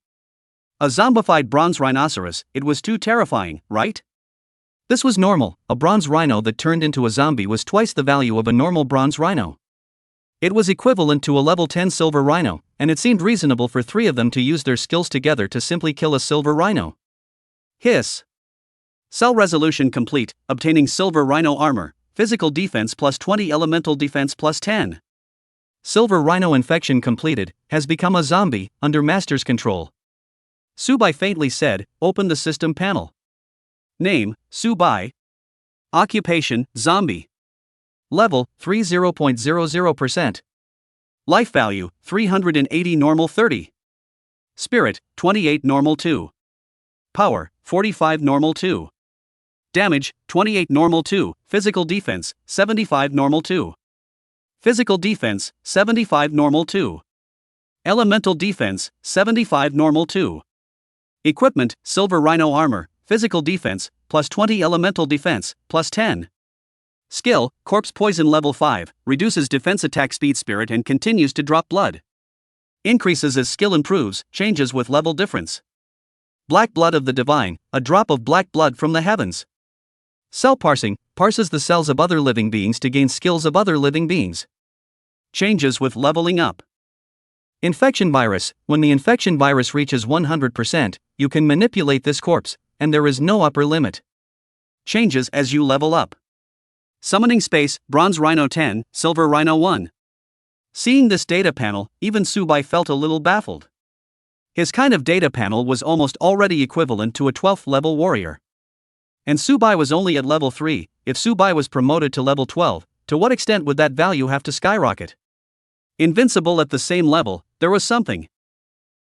A: A zombified bronze rhinoceros, it was too terrifying, right? This was normal, a bronze rhino that turned into a zombie was twice the value of a normal bronze rhino. It was equivalent to a level 10 silver rhino, and it seemed reasonable for 3 of them to use their skills together to simply kill a silver rhino. Hiss. Cell resolution complete, obtaining silver rhino armor, physical defense plus 20, elemental defense plus 10. Silver rhino infection completed, has become a zombie, under master's control. Subai faintly said, open the system panel. Name, Subai. Occupation, zombie. Level, 30.00%. Life value, 380 normal 30. Spirit, 28 normal 2. Power, 45 normal 2. Damage, 28 normal 2. Physical defense, 75 normal 2. Physical defense, 75 normal 2. Elemental defense, 75 normal 2. Equipment, silver rhino armor, physical defense, plus 20, elemental defense, plus 10. Skill, corpse poison level 5, reduces defense attack speed, spirit and continues to drop blood. Increases as skill improves, changes with level difference. Black blood of the divine, a drop of black blood from the heavens. Cell parsing, parses the cells of other living beings to gain skills of other living beings. Changes with leveling up. Infection virus, when the infection virus reaches 100%, you can manipulate this corpse, and there is no upper limit. Changes as you level up. Summoning space, bronze rhino 10, silver rhino 1. Seeing this data panel, even Subai felt a little baffled. His kind of data panel was almost already equivalent to a 12th level warrior. And Subai was only at level 3, if Subai was promoted to level 12, to what extent would that value have to skyrocket? Invincible at the same level, there was something.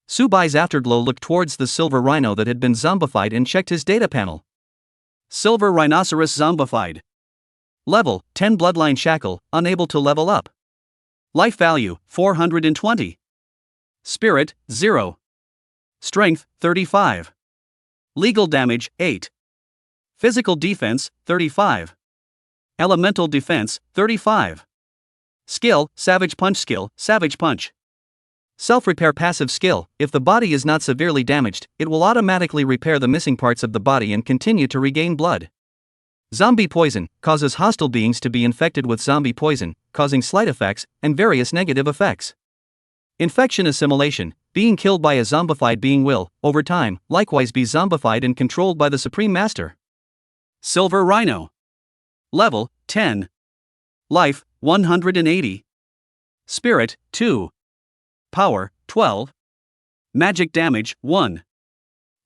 A: Subai's afterglow looked towards the silver rhino that had been zombified and checked his data panel. Silver rhinoceros zombified. Level, 10 bloodline shackle, unable to level up. Life value, 420. Spirit, 0. Strength, 35. Legal damage, 8. Physical defense, 35. Elemental defense, 35. Skill, Savage Punch skill, Savage Punch. Self-repair passive skill, if the body is not severely damaged, it will automatically repair the missing parts of the body and continue to regain blood. Zombie poison, causes hostile beings to be infected with zombie poison, causing slight effects, and various negative effects. Infection assimilation, being killed by a zombified being will, over time, likewise be zombified and controlled by the Supreme Master. Silver Rhino. Level, 10. Life, 180. Spirit, 2. Power, 12. Magic damage, 1.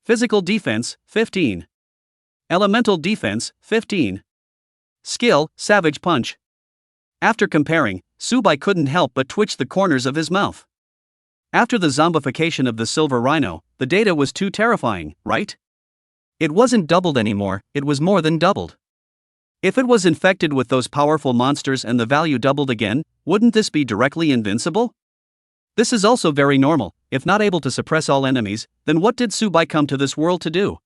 A: Physical defense, 15. Elemental defense, 15. Skill, Savage Punch. After comparing, Subai couldn't help but twitch the corners of his mouth. After the zombification of the silver rhino, the data was too terrifying, right? It wasn't doubled anymore, it was more than doubled. If it was infected with those powerful monsters and the value doubled again, wouldn't this be directly invincible? This is also very normal. If not able to suppress all enemies, then what did Subai come to this world to do?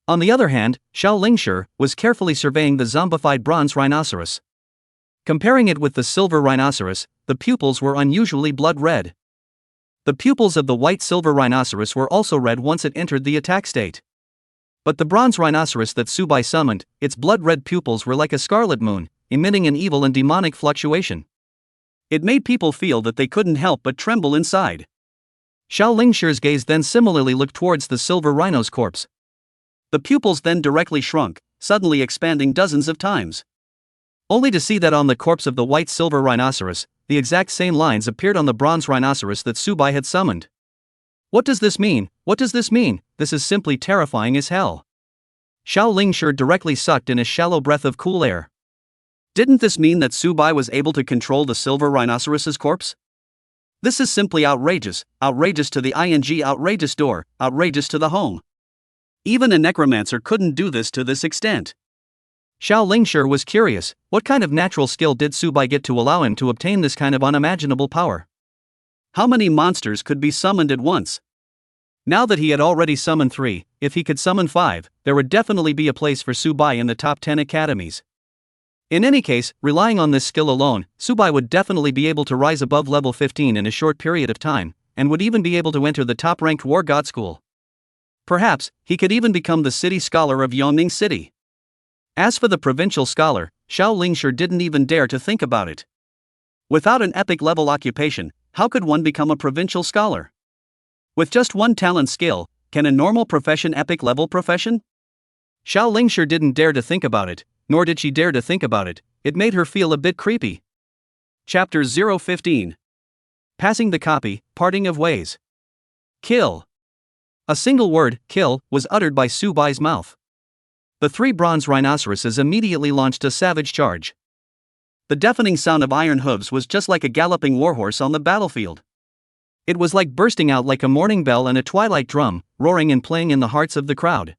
A: On the other hand, Xiao Lingshi was carefully surveying the zombified bronze rhinoceros. Comparing it with the silver rhinoceros, the pupils were unusually blood red. The pupils of the white silver rhinoceros were also red once it entered the attack state. But the bronze rhinoceros that Subai summoned, its blood-red pupils were like a scarlet moon, emitting an evil and demonic fluctuation. It made people feel that they couldn't help but tremble inside. Xiao Lingshi's gaze then similarly looked towards the silver rhino's corpse. The pupils then directly shrunk, suddenly expanding dozens of times. Only to see that on the corpse of the white silver rhinoceros, the exact same lines appeared on the bronze rhinoceros that Subai had summoned. What does this mean? What does this mean? This is simply terrifying as hell. Xiao Lingshi directly sucked in a shallow breath of cool air. Didn't this mean that Subai was able to control the silver rhinoceros's corpse? This is simply outrageous, outrageous to the outrageous door, outrageous to the home. Even a necromancer couldn't do this to this extent. Xiao Lingshi was curious, what kind of natural skill did Subai get to allow him to obtain this kind of unimaginable power? How many monsters could be summoned at once? Now that he had already summoned 3, if he could summon 5, there would definitely be a place for Subai in the top 10 academies. In any case, relying on this skill alone, Subai would definitely be able to rise above level 15 in a short period of time, and would even be able to enter the top-ranked War God School. Perhaps, he could even become the city scholar of Yongning City. As for the provincial scholar, Xiao Lingshi didn't even dare to think about it. Without an epic-level occupation, how could one become a provincial scholar? With just one talent skill, can a normal profession epic-level profession? Xiao Lingshi didn't dare to think about it, nor did she dare to think about it, it made her feel a bit creepy. Chapter 015. Passing the copy, Parting of Ways. Kill. A single word, kill, was uttered by Subai's mouth. The 3 bronze rhinoceroses immediately launched a savage charge. The deafening sound of iron hooves was just like a galloping warhorse on the battlefield. It was like bursting out like a morning bell and a twilight drum, roaring and playing in the hearts of the crowd.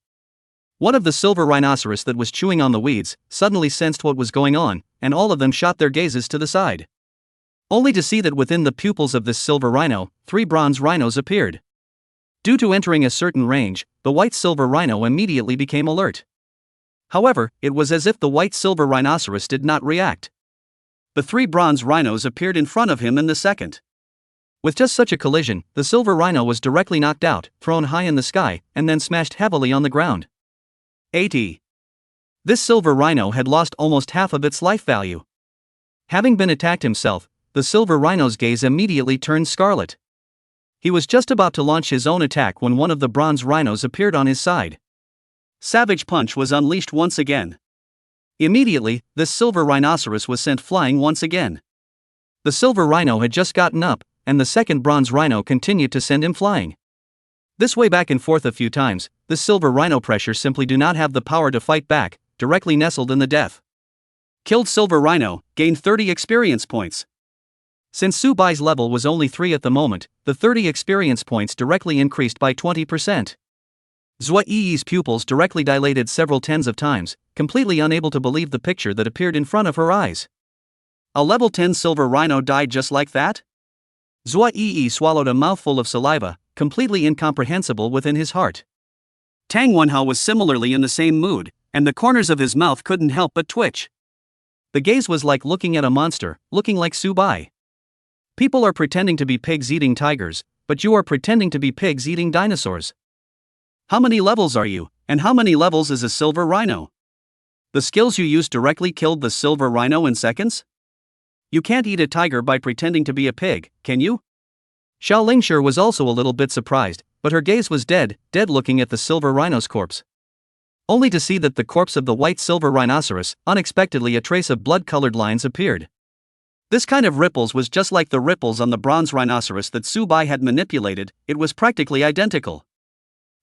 A: One of the silver rhinoceros that was chewing on the weeds suddenly sensed what was going on, and all of them shot their gazes to the side. Only to see that within the pupils of this silver rhino, 3 bronze rhinos appeared. Due to entering a certain range, the white silver rhino immediately became alert. However, it was as if the white silver rhinoceros did not react. The 3 bronze rhinos appeared in front of him in the second. With just such a collision, the silver rhino was directly knocked out, thrown high in the sky, and then smashed heavily on the ground. 80. This silver rhino had lost almost half of its life value. Having been attacked himself, the silver rhino's gaze immediately turned scarlet. He was just about to launch his own attack when one of the bronze rhinos appeared on his side. Savage Punch was unleashed once again. Immediately, this silver rhinoceros was sent flying once again. The silver rhino had just gotten up, and the second bronze rhino continued to send him flying. This way back and forth a few times, the silver rhino pressure simply do not have the power to fight back, directly nestled in the death. Killed silver rhino, gained 30 experience points. Since Subai's level was only 3 at the moment, the 30 experience points directly increased by 20%. Zhua Yi's pupils directly dilated several tens of times, completely unable to believe the picture that appeared in front of her eyes. A level 10 silver rhino died just like that? Zhua Yi swallowed a mouthful of saliva, completely incomprehensible within his heart. Tang Wenhao was similarly in the same mood, and the corners of his mouth couldn't help but twitch. The gaze was like looking at a monster, looking like Subai. People are pretending to be pigs eating tigers, but you are pretending to be pigs eating dinosaurs. How many levels are you, and how many levels is a silver rhino? The skills you used directly killed the silver rhino in seconds? You can't eat a tiger by pretending to be a pig, can you? Xiao Lingshi was also a little bit surprised, but her gaze was dead looking at the silver rhino's corpse. Only to see that the corpse of the white silver rhinoceros, unexpectedly a trace of blood-colored lines appeared. This kind of ripples was just like the ripples on the bronze rhinoceros that Subai had manipulated, it was practically identical.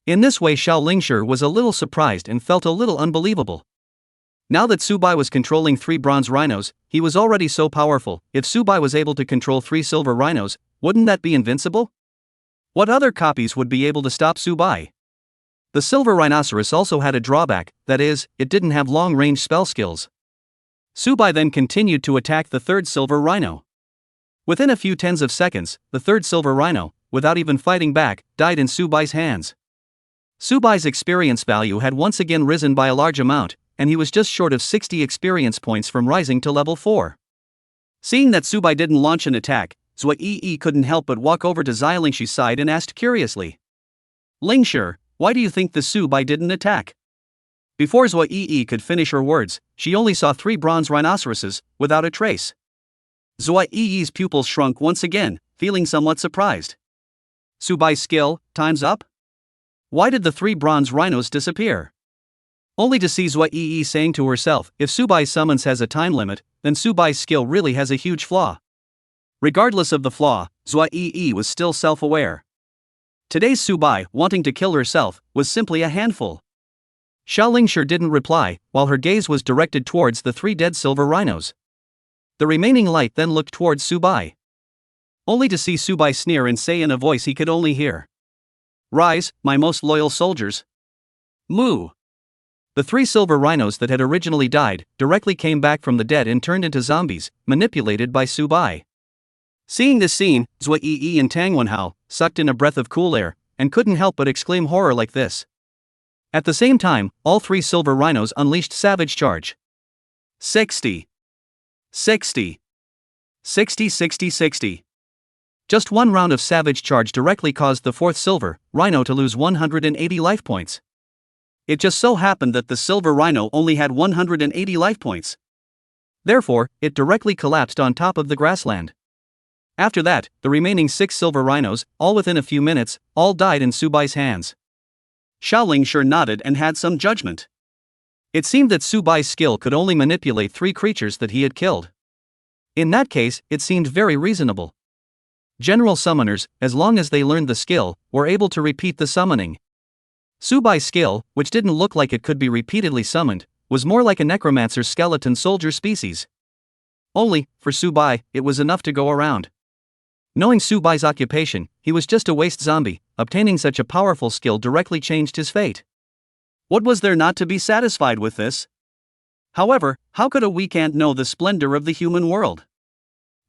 A: In this way Xiao Lingshi was a little surprised and felt a little unbelievable. Now that Subai was controlling 3 bronze rhinos, he was already so powerful. If Subai was able to control 3 silver rhinos, wouldn't that be invincible? What other copies would be able to stop Subai? The silver rhinoceros also had a drawback, that is, it didn't have long-range spell skills. Subai then continued to attack the 3rd silver rhino. Within a few tens of seconds, the 3rd silver rhino, without even fighting back, died in Subai's hands. Subai's experience value had once again risen by a large amount, and he was just short of 60 experience points from rising to level 4. Seeing that Subai didn't launch an attack, Zhua Yi couldn't help but walk over to Xiaolingshi's side and asked curiously, "Lingshi, why do you think the Subai didn't attack?" Before Zhua Yi could finish her words, she only saw 3 bronze rhinoceroses, without a trace. Zhua Yi's pupils shrunk once again, feeling somewhat surprised. Subai's skill, time's up? Why did the 3 bronze rhinos disappear? Only to see Zhua Yi saying to herself, if Subai's summons has a time limit, then Subai's skill really has a huge flaw. Regardless of the flaw, Zhua Yi was still self-aware. Today's Subai, wanting to kill herself, was simply a handful. Xiao Lingshi didn't reply, while her gaze was directed towards the 3 dead silver rhinos. The remaining light then looked towards Subai. Only to see Subai sneer and say in a voice he could only hear, "Rise, my most loyal soldiers. Moo." The 3 silver rhinos that had originally died, directly came back from the dead and turned into zombies, manipulated by Subai. Seeing this scene, Zhua Yi and Tang Wenhao sucked in a breath of cool air, and couldn't help but exclaim horror like this. At the same time, all 3 silver rhinos unleashed savage charge. 60. 60. 60 60 60. Just one round of savage charge directly caused the 4th silver rhino to lose 180 life points. It just so happened that the silver rhino only had 180 life points. Therefore, it directly collapsed on top of the grassland. After that, the remaining 6 silver rhinos, all within a few minutes, all died in Subai's hands. Xiao Lingshi nodded and had some judgment. It seemed that Subai's skill could only manipulate 3 creatures that he had killed. In that case, it seemed very reasonable. General summoners, as long as they learned the skill, were able to repeat the summoning. Subai's skill, which didn't look like it could be repeatedly summoned, was more like a necromancer's skeleton soldier species. Only, for Subai, it was enough to go around. Knowing Subai's occupation, he was just a waste zombie. Obtaining such a powerful skill directly changed his fate. What was there not to be satisfied with this? However, how could a weak ant know the splendor of the human world?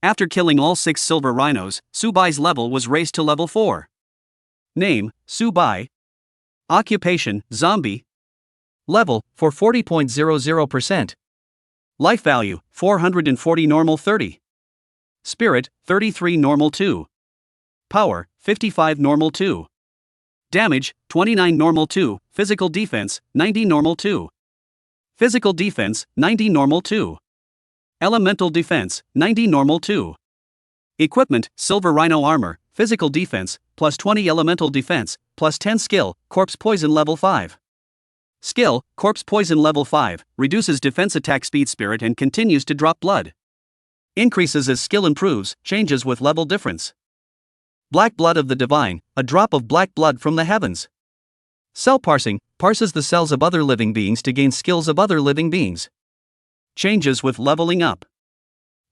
A: After killing all 6 silver rhinos, Subai's level was raised to level 4. Name, Subai. Occupation, zombie. Level, for 40.00%. Life value, 440 normal 30. Spirit, 33 normal 2. Power, 55 normal 2. Damage, 29 normal 2. Physical defense, 90 normal 2. Physical defense, 90 normal 2. Elemental defense, 90 normal 2. Equipment, silver rhino armor, physical defense, plus 20 elemental defense, plus 10 skill, corpse poison level 5. Skill, corpse poison level 5, reduces defense attack speed spirit and continues to drop blood. Increases as skill improves, changes with level difference. Black blood of the divine, a drop of black blood from the heavens. Cell parsing, parses the cells of other living beings to gain skills of other living beings. Changes with leveling up.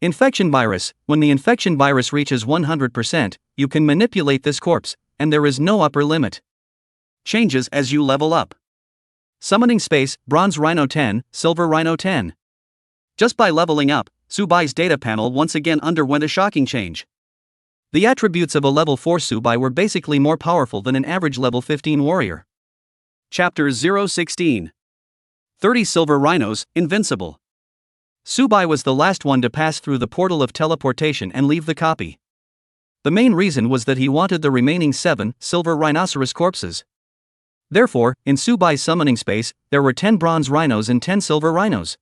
A: Infection virus. When the infection virus reaches 100%, you can manipulate this corpse, and there is no upper limit. Changes as you level up. Summoning space, Bronze Rhino 10, Silver Rhino 10. Just by leveling up, Subai's data panel once again underwent a shocking change. The attributes of a level 4 Subai were basically more powerful than an average level 15 warrior. Chapter 016. 30 Silver Rhinos, Invincible. Subai was the last one to pass through the portal of teleportation and leave the copy. The main reason was that he wanted the remaining 7 silver rhinoceros corpses. Therefore, in Subai's summoning space, there were 10 bronze rhinos and 10 silver rhinos.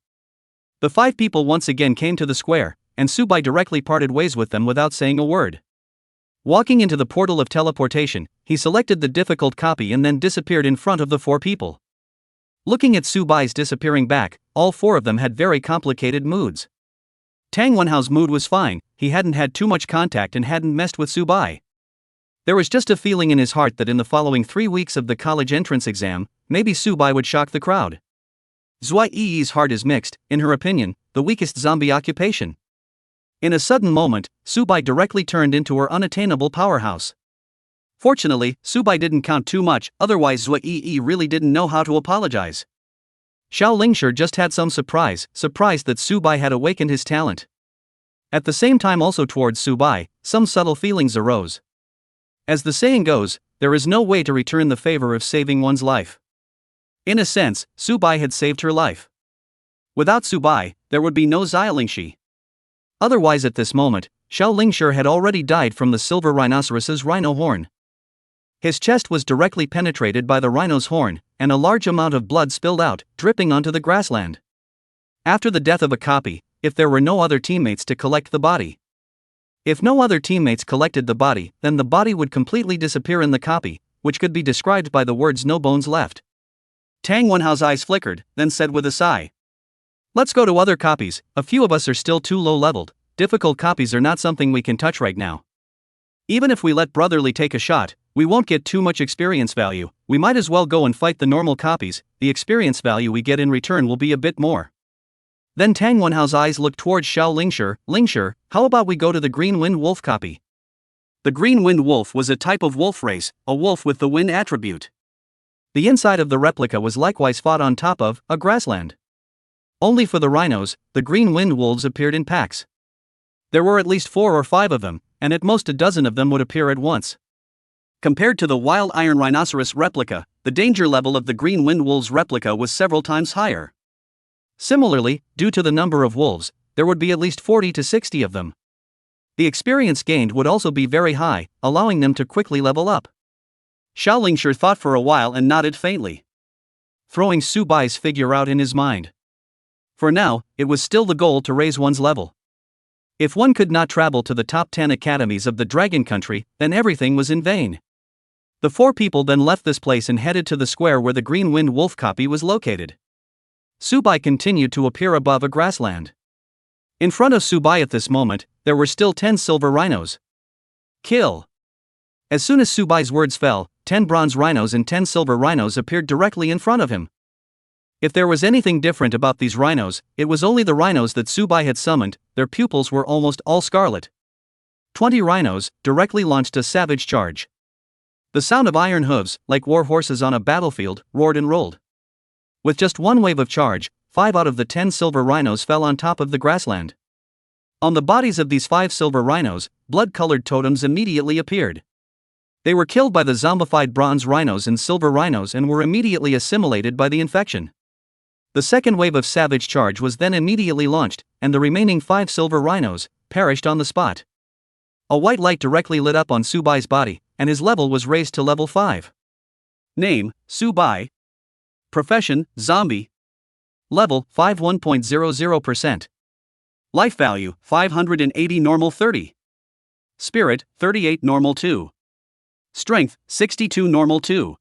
A: The 5 people once again came to the square, and Subai directly parted ways with them without saying a word. Walking into the portal of teleportation, he selected the difficult copy and then disappeared in front of the 4 people. Looking at Subai's disappearing back, all 4 of them had very complicated moods. Tang Wenhao's mood was fine, he hadn't had too much contact and hadn't messed with Subai. There was just a feeling in his heart that in the following 3 weeks of the college entrance exam, maybe Subai would shock the crowd. Zui Yi's heart is mixed, in her opinion, the weakest zombie occupation. In a sudden moment, Subai directly turned into her unattainable powerhouse. Fortunately, Subai didn't count too much, otherwise Zui Yi really didn't know how to apologize. Xiao Lingshi just had some surprised that Subai had awakened his talent. At the same time also towards Subai, some subtle feelings arose. As the saying goes, there is no way to return the favor of saving one's life. In a sense, Subai had saved her life. Without Subai, there would be no Zui Lingshi. Otherwise at this moment, Xiao Lingshi had already died from the silver rhinoceros's rhino horn. His chest was directly penetrated by the rhino's horn, and a large amount of blood spilled out, dripping onto the grassland. After the death of a copy, if there were no other teammates to collect the body. If no other teammates collected the body, then the body would completely disappear in the copy, which could be described by the words "no bones left." Tang Wenhao's eyes flickered, then said with a sigh, "Let's go to other copies, a few of us are still too low-leveled, difficult copies are not something we can touch right now. Even if we let Brotherly take a shot, we won't get too much experience value, we might as well go and fight the normal copies, the experience value we get in return will be a bit more." Then Tang Wenhao's eyes looked towards Xiao Lingshi. "Lingshi, how about we go to the Green Wind Wolf copy?" The Green Wind Wolf was a type of wolf race, a wolf with the wind attribute. The inside of the replica was likewise fought on top of a grassland. Only for the rhinos, the Green Wind Wolves appeared in packs. There were at least 4 or 5 of them, and at most a dozen of them would appear at once. Compared to the wild iron rhinoceros replica, the danger level of the Green Wind Wolves replica was several times higher. Similarly, due to the number of wolves, there would be at least 40 to 60 of them. The experience gained would also be very high, allowing them to quickly level up. Xiao Lingshi thought for a while and nodded faintly, throwing Subai's figure out in his mind. For now, it was still the goal to raise one's level. If one could not travel to the top 10 academies of the Dragon Country, then everything was in vain. The 4 people then left this place and headed to the square where the Green Wind Wolf copy was located. Subai continued to appear above a grassland. In front of Subai at this moment, there were still 10 silver rhinos. Kill! As soon as Subai's words fell, 10 bronze rhinos and 10 silver rhinos appeared directly in front of him. If there was anything different about these rhinos, it was only the rhinos that Subai had summoned, their pupils were almost all scarlet. 20 rhinos directly launched a savage charge. The sound of iron hooves, like war horses on a battlefield, roared and rolled. With just one wave of charge, 5 out of the 10 silver rhinos fell on top of the grassland. On the bodies of these 5 silver rhinos, blood-colored totems immediately appeared. They were killed by the zombified bronze rhinos and silver rhinos and were immediately assimilated by the infection. The second wave of savage charge was then immediately launched, and the remaining 5 silver rhinos perished on the spot. A white light directly lit up on Subai's body, and his level was raised to level 5. Name, Subai. Profession, Zombie. Level, 51.00%. Life value, 580 normal 30. Spirit, 38 normal 2. Strength, 62 normal 2.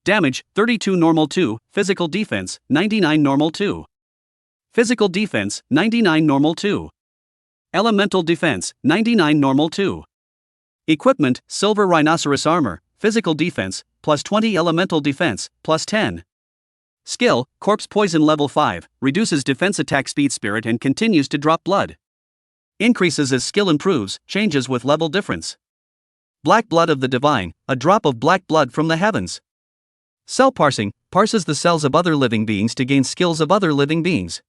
A: Damage, 32 normal 2, physical defense, 99 normal 2. Physical defense, 99 normal 2. Elemental defense, 99 normal 2. Equipment, silver rhinoceros armor, physical defense, plus 20 elemental defense, plus 10. Skill, corpse poison level 5, reduces defense attack speed spirit and continues to drop blood. Increases as skill improves, changes with level difference. Black blood of the divine, a drop of black blood from the heavens. Cell parsing, parses the cells of other living beings to gain skills of other living beings.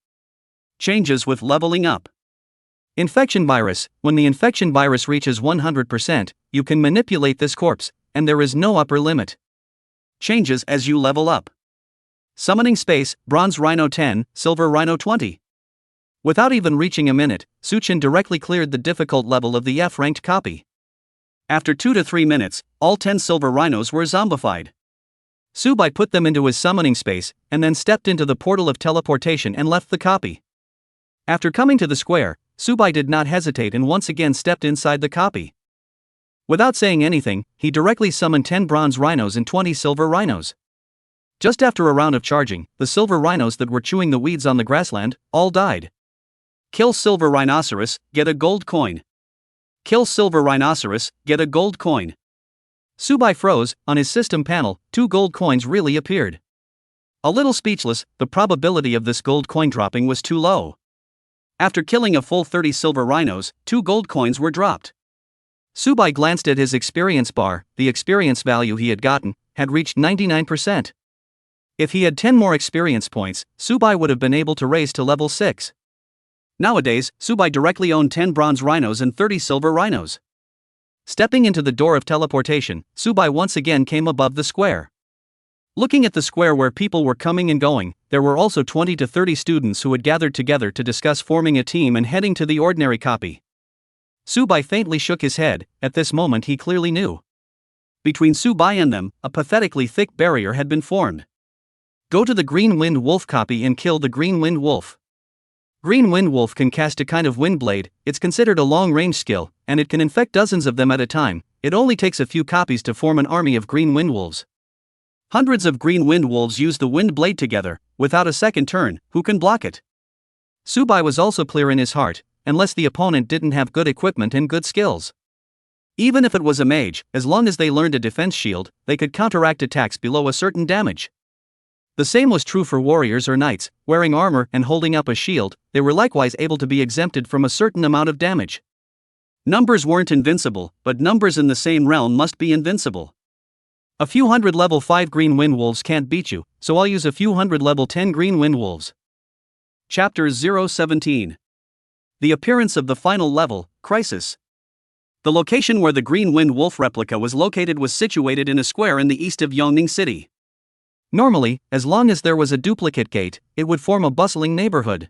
A: Changes with leveling up. Infection virus, when the infection virus reaches 100%, you can manipulate this corpse, and there is no upper limit. Changes as you level up. Summoning space, bronze rhino 10, silver rhino 20. Without even reaching a minute, Suchin directly cleared the difficult level of the F-ranked copy. After 2 to 3 minutes, all 10 silver rhinos were zombified. Subai put them into his summoning space, and then stepped into the portal of teleportation and left the copy. After coming to the square, Subai did not hesitate and once again stepped inside the copy. Without saying anything, he directly summoned 10 bronze rhinos and 20 silver rhinos. Just after a round of charging, the silver rhinos that were chewing the weeds on the grassland all died. Kill silver rhinoceros, get a gold coin. Kill silver rhinoceros, get a gold coin. Subai froze. On his system panel, 2 gold coins really appeared. A little speechless, the probability of this gold coin dropping was too low. After killing a full 30 silver rhinos, 2 gold coins were dropped. Subai glanced at his experience bar. The experience value he had gotten had reached 99%. If he had 10 more experience points, Subai would have been able to raise to level 6. Nowadays, Subai directly owned 10 bronze rhinos and 30 silver rhinos. Stepping into the door of teleportation, Subai once again came above the square. Looking at the square where people were coming and going, there were also 20 to 30 students who had gathered together to discuss forming a team and heading to the ordinary copy. Subai faintly shook his head. At this moment he clearly knew. Between Subai and them, a pathetically thick barrier had been formed. Go to the Green Wind Wolf copy and kill the Green Wind Wolf. Green Wind Wolf can cast a kind of wind blade. It's considered a long-range skill, and it can infect dozens of them at a time. It only takes a few copies to form an army of Green Wind Wolves. Hundreds of Green Wind Wolves use the wind blade together, without a second turn. Who can block it? Subai was also clear in his heart, unless the opponent didn't have good equipment and good skills. Even if it was a mage, as long as they learned a defense shield, they could counteract attacks below a certain damage. The same was true for warriors or knights. Wearing armor and holding up a shield, they were likewise able to be exempted from a certain amount of damage. Numbers weren't invincible, but numbers in the same realm must be invincible. A few hundred level 5 Green Wind Wolves can't beat you, so I'll use a few hundred level 10 Green Wind Wolves. Chapter 017. The appearance of the final level, Crisis. The location where the Green Wind Wolf replica was located was situated in a square in the east of Yongning City. Normally, as long as there was a duplicate gate, it would form a bustling neighborhood.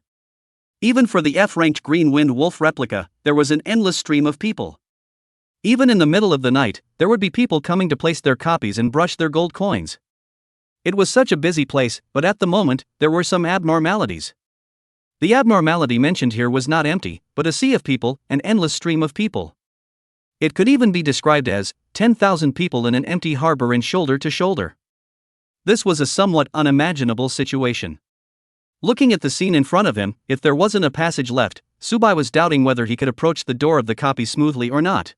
A: Even for the F-ranked Green Wind Wolf replica, there was an endless stream of people. Even in the middle of the night, there would be people coming to place their copies and brush their gold coins. It was such a busy place, but at the moment, there were some abnormalities. The abnormality mentioned here was not empty, but a sea of people, an endless stream of people. It could even be described as 10,000 people in an empty harbor in shoulder to shoulder. This was a somewhat unimaginable situation. Looking at the scene in front of him, if there wasn't a passage left, Subai was doubting whether he could approach the door of the copy smoothly or not.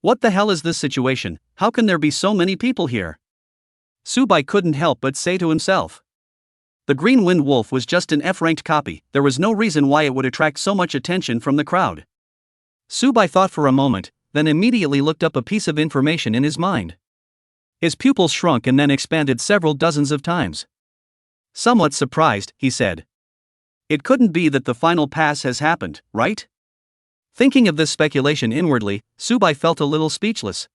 A: What the hell is this situation? How can there be so many people here? Subai couldn't help but say to himself. The Green Wind Wolf was just an F-ranked copy. There was no reason why it would attract so much attention from the crowd. Subai thought for a moment, then immediately looked up a piece of information in his mind. His pupils shrunk and then expanded several dozens of times. Somewhat surprised, he said. It couldn't be that the final pass has happened, right? Thinking of this speculation inwardly, Subai felt a little speechless.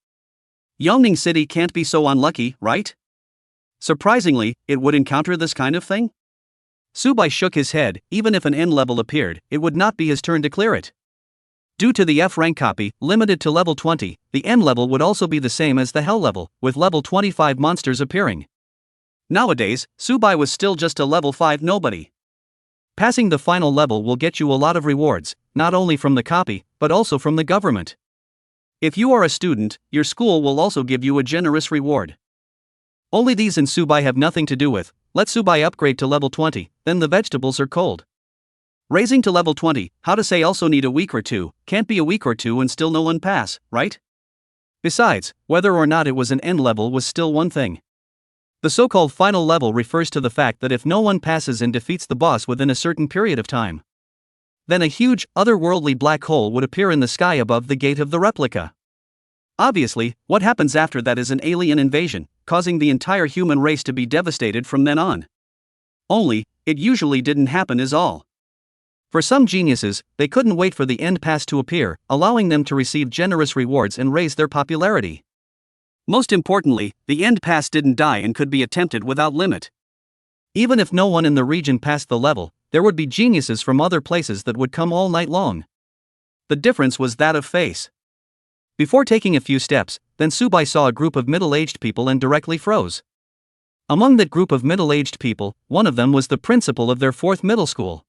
A: Yongning City can't be so unlucky, right? Surprisingly, it would encounter this kind of thing? Subai shook his head. Even if an N level appeared, it would not be his turn to clear it. Due to the F-rank copy, limited to level 20, the N level would also be the same as the Hell level, with level 25 monsters appearing. Nowadays, Subai was still just a level 5 nobody. Passing the final level will get you a lot of rewards, not only from the copy, but also from the government. If you are a student, your school will also give you a generous reward. Only these and Subai have nothing to do with. Let Subai upgrade to level 20, then the vegetables are cold. Raising to level 20, how to say also need a week or two, can't be a week or two and still no one pass, right? Besides, whether or not it was an N level was still one thing. The so-called final level refers to the fact that if no one passes and defeats the boss within a certain period of time, then a huge, otherworldly black hole would appear in the sky above the gate of the replica. Obviously, what happens after that is an alien invasion, causing the entire human race to be devastated from then on. Only, it usually didn't happen is all. For some geniuses, they couldn't wait for the end pass to appear, allowing them to receive generous rewards and raise their popularity. Most importantly, the end pass didn't die and could be attempted without limit. Even if no one in the region passed the level, there would be geniuses from other places that would come all night long. The difference was that of face. Before taking a few steps, then Subai saw a group of middle-aged people and directly froze. Among that group of middle-aged people, one of them was the principal of their 4th middle school.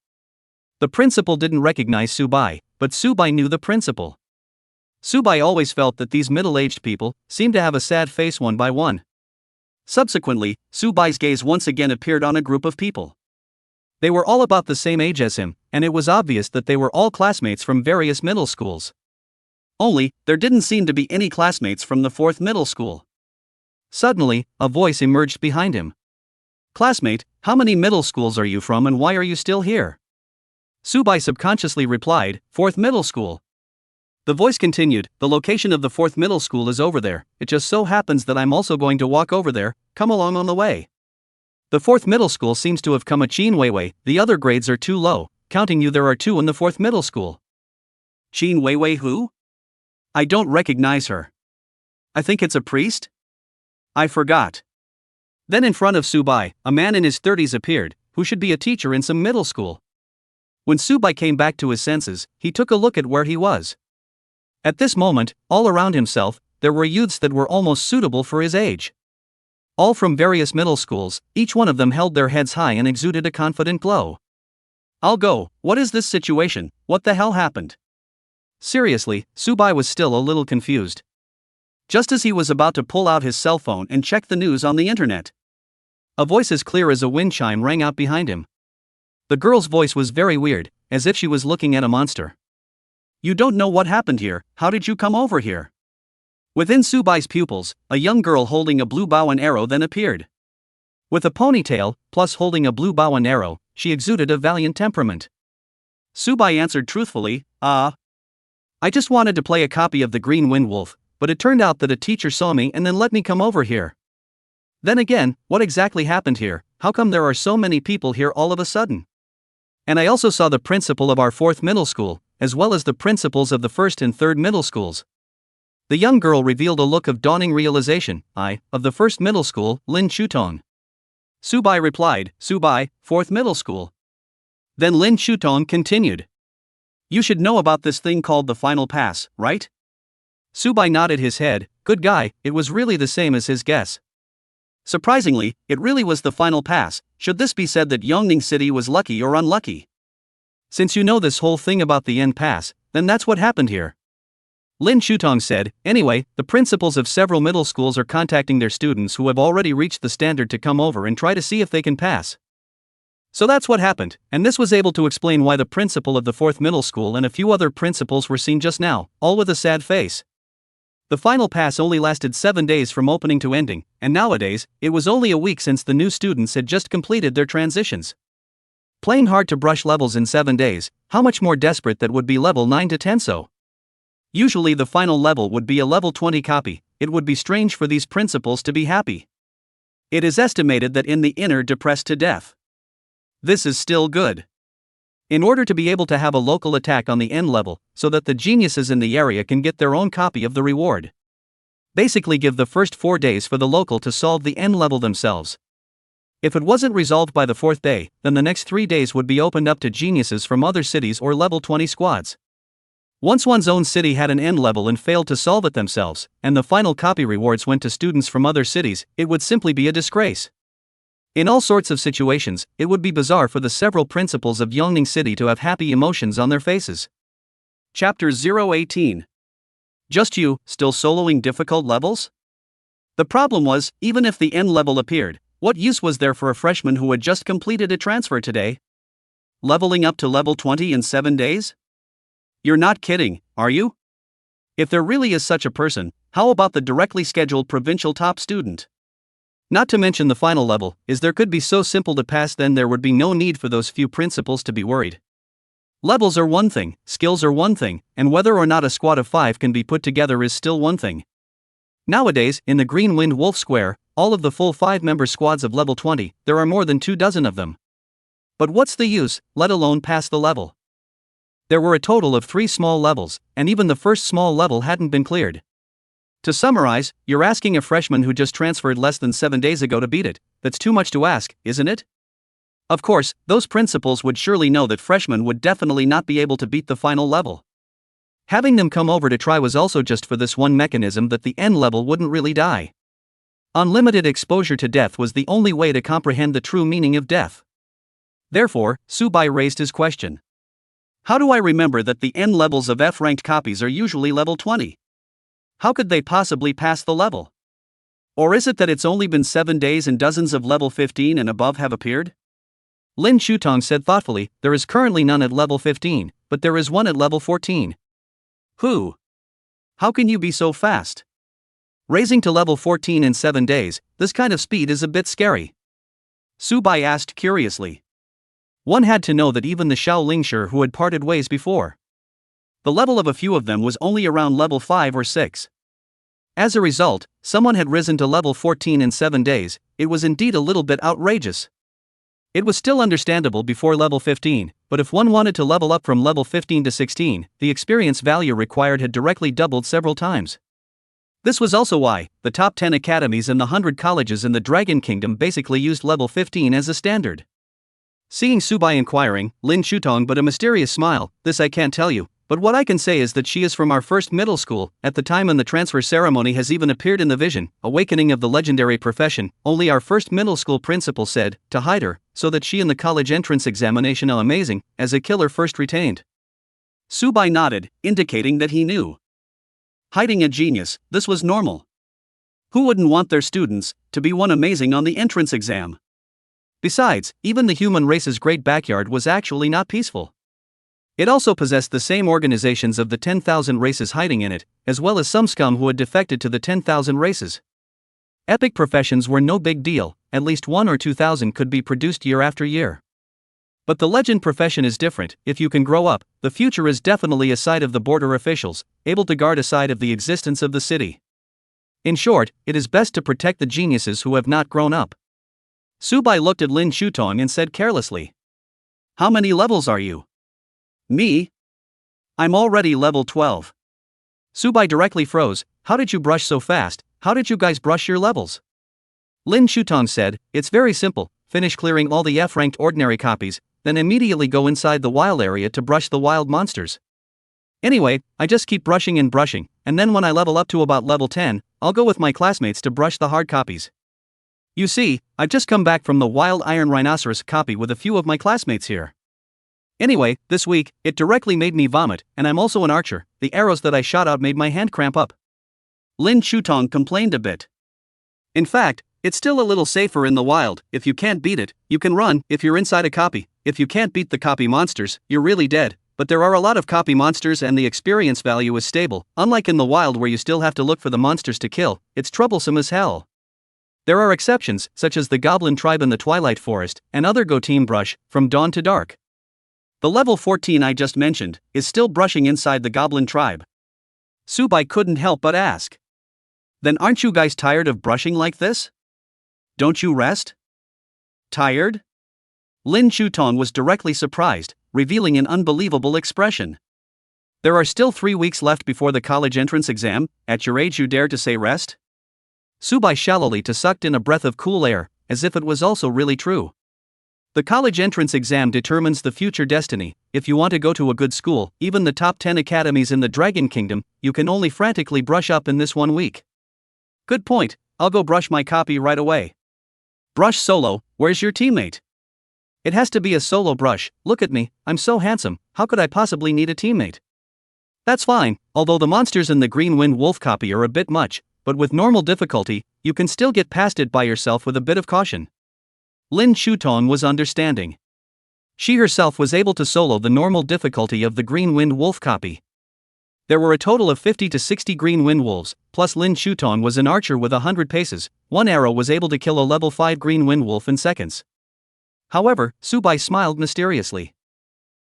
A: The principal didn't recognize Subai, but Subai knew the principal. Subai always felt that these middle-aged people seemed to have a sad face one by one. Subsequently, Subai's gaze once again appeared on a group of people. They were all about the same age as him, and it was obvious that they were all classmates from various middle schools. Only, there didn't seem to be any classmates from the 4th middle school. Suddenly, a voice emerged behind him. "Classmate, how many middle schools are you from and why are you still here?" Subai subconsciously replied, "4th middle school." The voice continued, "The location of the 4th middle school is over there, it just so happens that I'm also going to walk over there, come along on the way." The 4th middle school seems to have come a Chin Weiwei, the other grades are too low, counting you there are 2 in the 4th middle school. Chin Weiwei who? I don't recognize her. I think it's a priest? I forgot. Then in front of Subai, a man in his 30s appeared, who should be a teacher in some middle school. When Subai came back to his senses, he took a look at where he was. At this moment, all around himself, there were youths that were almost suitable for his age. All from various middle schools, each one of them held their heads high and exuded a confident glow. "I'll go, what is this situation, what the hell happened?" Seriously, Subai was still a little confused. Just as he was about to pull out his cell phone and check the news on the internet, a voice as clear as a wind chime rang out behind him. The girl's voice was very weird, as if she was looking at a monster. "You don't know what happened here, how did you come over here?" Within Subai's pupils, a young girl holding a blue bow and arrow then appeared. With a ponytail, plus holding a blue bow and arrow, she exuded a valiant temperament. Subai answered truthfully, I just wanted to play a copy of the Green Wind Wolf, but it turned out that a teacher saw me and then let me come over here. Then again, what exactly happened here, how come there are so many people here all of a sudden? And I also saw the principal of our 4th middle school, as well as the principals of the 1st and 3rd middle schools." The young girl revealed a look of dawning realization. Of the 1st middle school, Lin Chutong." Subai replied, "Subai, 4th middle school." Then Lin Chutong continued, "You should know about this thing called the final pass, right?" Subai nodded his head. Good guy, it was really the same as his guess. Surprisingly, it really was the final pass. Should this be said that Yongning City was lucky or unlucky? Since you know this whole thing about the end pass, then that's what happened here. Lin Chutong said, "Anyway, the principals of several middle schools are contacting their students who have already reached the standard to come over and try to see if they can pass." So that's what happened, and this was able to explain why the principal of the 4th middle school and a few other principals were seen just now, all with a sad face. The final pass only lasted 7 days from opening to ending, and nowadays, it was only a week since the new students had just completed their transitions. Playing hard to brush levels in 7 days, how much more desperate that would be level 9 to 10 so? Usually the final level would be a level 20 copy, it would be strange for these principals to be happy. It is estimated that in the inner depressed to death. This is still good. In order to be able to have a local attack on the end level, so that the geniuses in the area can get their own copy of the reward. Basically give the first 4 days for the local to solve the end level themselves. If it wasn't resolved by the 4th day, then the next 3 days would be opened up to geniuses from other cities or level 20 squads. Once one's own city had an end level and failed to solve it themselves, and the final copy rewards went to students from other cities, it would simply be a disgrace. In all sorts of situations, it would be bizarre for the several principals of Yongning City to have happy emotions on their faces. Chapter 018. Just you, still soloing difficult levels? The problem was, even if the end level appeared, what use was there for a freshman who had just completed a transfer today? Leveling up to level 20 in 7 days? You're not kidding, are you? If there really is such a person, how about the directly scheduled provincial top student? Not to mention the final level, is there could be so simple to pass, then there would be no need for those few principals to be worried. Levels are one thing, skills are one thing, and whether or not a squad of 5 can be put together is still one thing. Nowadays, in the Green Wind Wolf Square, all of the full 5-member squads of level 20, there are more than 24 of them. But what's the use, let alone pass the level? There were a total of 3 small levels, and even the first small level hadn't been cleared. To summarize, you're asking a freshman who just transferred less than 7 days ago to beat it. That's too much to ask, isn't it? Of course, those principals would surely know that freshmen would definitely not be able to beat the final level. Having them come over to try was also just for this one mechanism that the end level wouldn't really die. Unlimited exposure to death was the only way to comprehend the true meaning of death. Therefore, Subai raised his question. How do I remember that the end levels of F-ranked copies are usually level 20? How could they possibly pass the level? Or is it that it's only been 7 days and dozens of level 15 and above have appeared? Lin Shutong said thoughtfully, there is currently none at level 15, but there is one at level 14. Who? How can you be so fast? Raising to level 14 in 7 days, this kind of speed is a bit scary. Subai asked curiously. One had to know that even the Shaolingshi who had parted ways before. The level of a few of them was only around level 5 or 6. As a result, someone had risen to level 14 in 7 days. It was indeed a little bit outrageous. It was still understandable before level 15, but if one wanted to level up from level 15 to 16, the experience value required had directly doubled several times. This was also why the top 10 academies and the 100 colleges in the Dragon Kingdom basically used level 15 as a standard. Seeing Subai inquiring, Lin Shutong but a mysterious smile, this I can't tell you, but what I can say is that she is from our first middle school, at the time when the transfer ceremony has even appeared in the vision, awakening of the legendary profession, only our first middle school principal said, to hide her, so that she in the college entrance examination amazing, as a killer first retained. Subai nodded, indicating that he knew. Hiding a genius, this was normal. Who wouldn't want their students to be one amazing on the entrance exam? Besides, even the human race's great backyard was actually not peaceful. It also possessed the same organizations of the 10,000 races hiding in it, as well as some scum who had defected to the 10,000 races. Epic professions were no big deal, at least 1 or 2,000 could be produced year after year. But the legend profession is different. If you can grow up, the future is definitely a side of the border officials, able to guard a side of the existence of the city. In short, it is best to protect the geniuses who have not grown up. Subai looked at Lin Shutong and said carelessly. How many levels are you? Me? I'm already level 12. Subai directly froze. How did you brush so fast? How did you guys brush your levels? Lin Shutong said, it's very simple, finish clearing all the F-ranked ordinary copies, then immediately go inside the wild area to brush the wild monsters. Anyway, I just keep brushing and brushing, and then when I level up to about level 10, I'll go with my classmates to brush the hard copies. You see, I've just come back from the wild iron rhinoceros copy with a few of my classmates here. Anyway, this week, it directly made me vomit, and I'm also an archer. The arrows that I shot out made my hand cramp up. Lin Shutong complained a bit. In fact, it's still a little safer in the wild. If you can't beat it, you can run. If you're inside a copy, if you can't beat the copy monsters, you're really dead. But there are a lot of copy monsters and the experience value is stable, unlike in the wild where you still have to look for the monsters to kill. It's troublesome as hell. There are exceptions, such as the goblin tribe in the Twilight Forest, and other go team brush, from dawn to dark. The level 14 I just mentioned, is still brushing inside the goblin tribe. Subai couldn't help but ask. Then aren't you guys tired of brushing like this? Don't you rest? Tired? Lin Shutong was directly surprised, revealing an unbelievable expression. There are still 3 weeks left before the college entrance exam. At your age you dare to say rest? Subai shallowly sucked in a breath of cool air, as if it was also really true. The college entrance exam determines the future destiny. If you want to go to a good school, even the top 10 academies in the Dragon Kingdom, you can only frantically brush up in this 1 week. Good point, I'll go brush my copy right away. Brush solo, where's your teammate? It has to be a solo brush. Look at me, I'm so handsome, how could I possibly need a teammate? That's fine, although the monsters in the Green Wind Wolf copy are a bit much, but with normal difficulty, you can still get past it by yourself with a bit of caution. Lin Shutong was understanding. She herself was able to solo the normal difficulty of the Green Wind Wolf copy. There were a total of 50 to 60 Green Wind Wolves, plus Lin Shutong was an archer with 100 paces. One arrow was able to kill a level 5 Green Wind Wolf in seconds. However, Subai smiled mysteriously.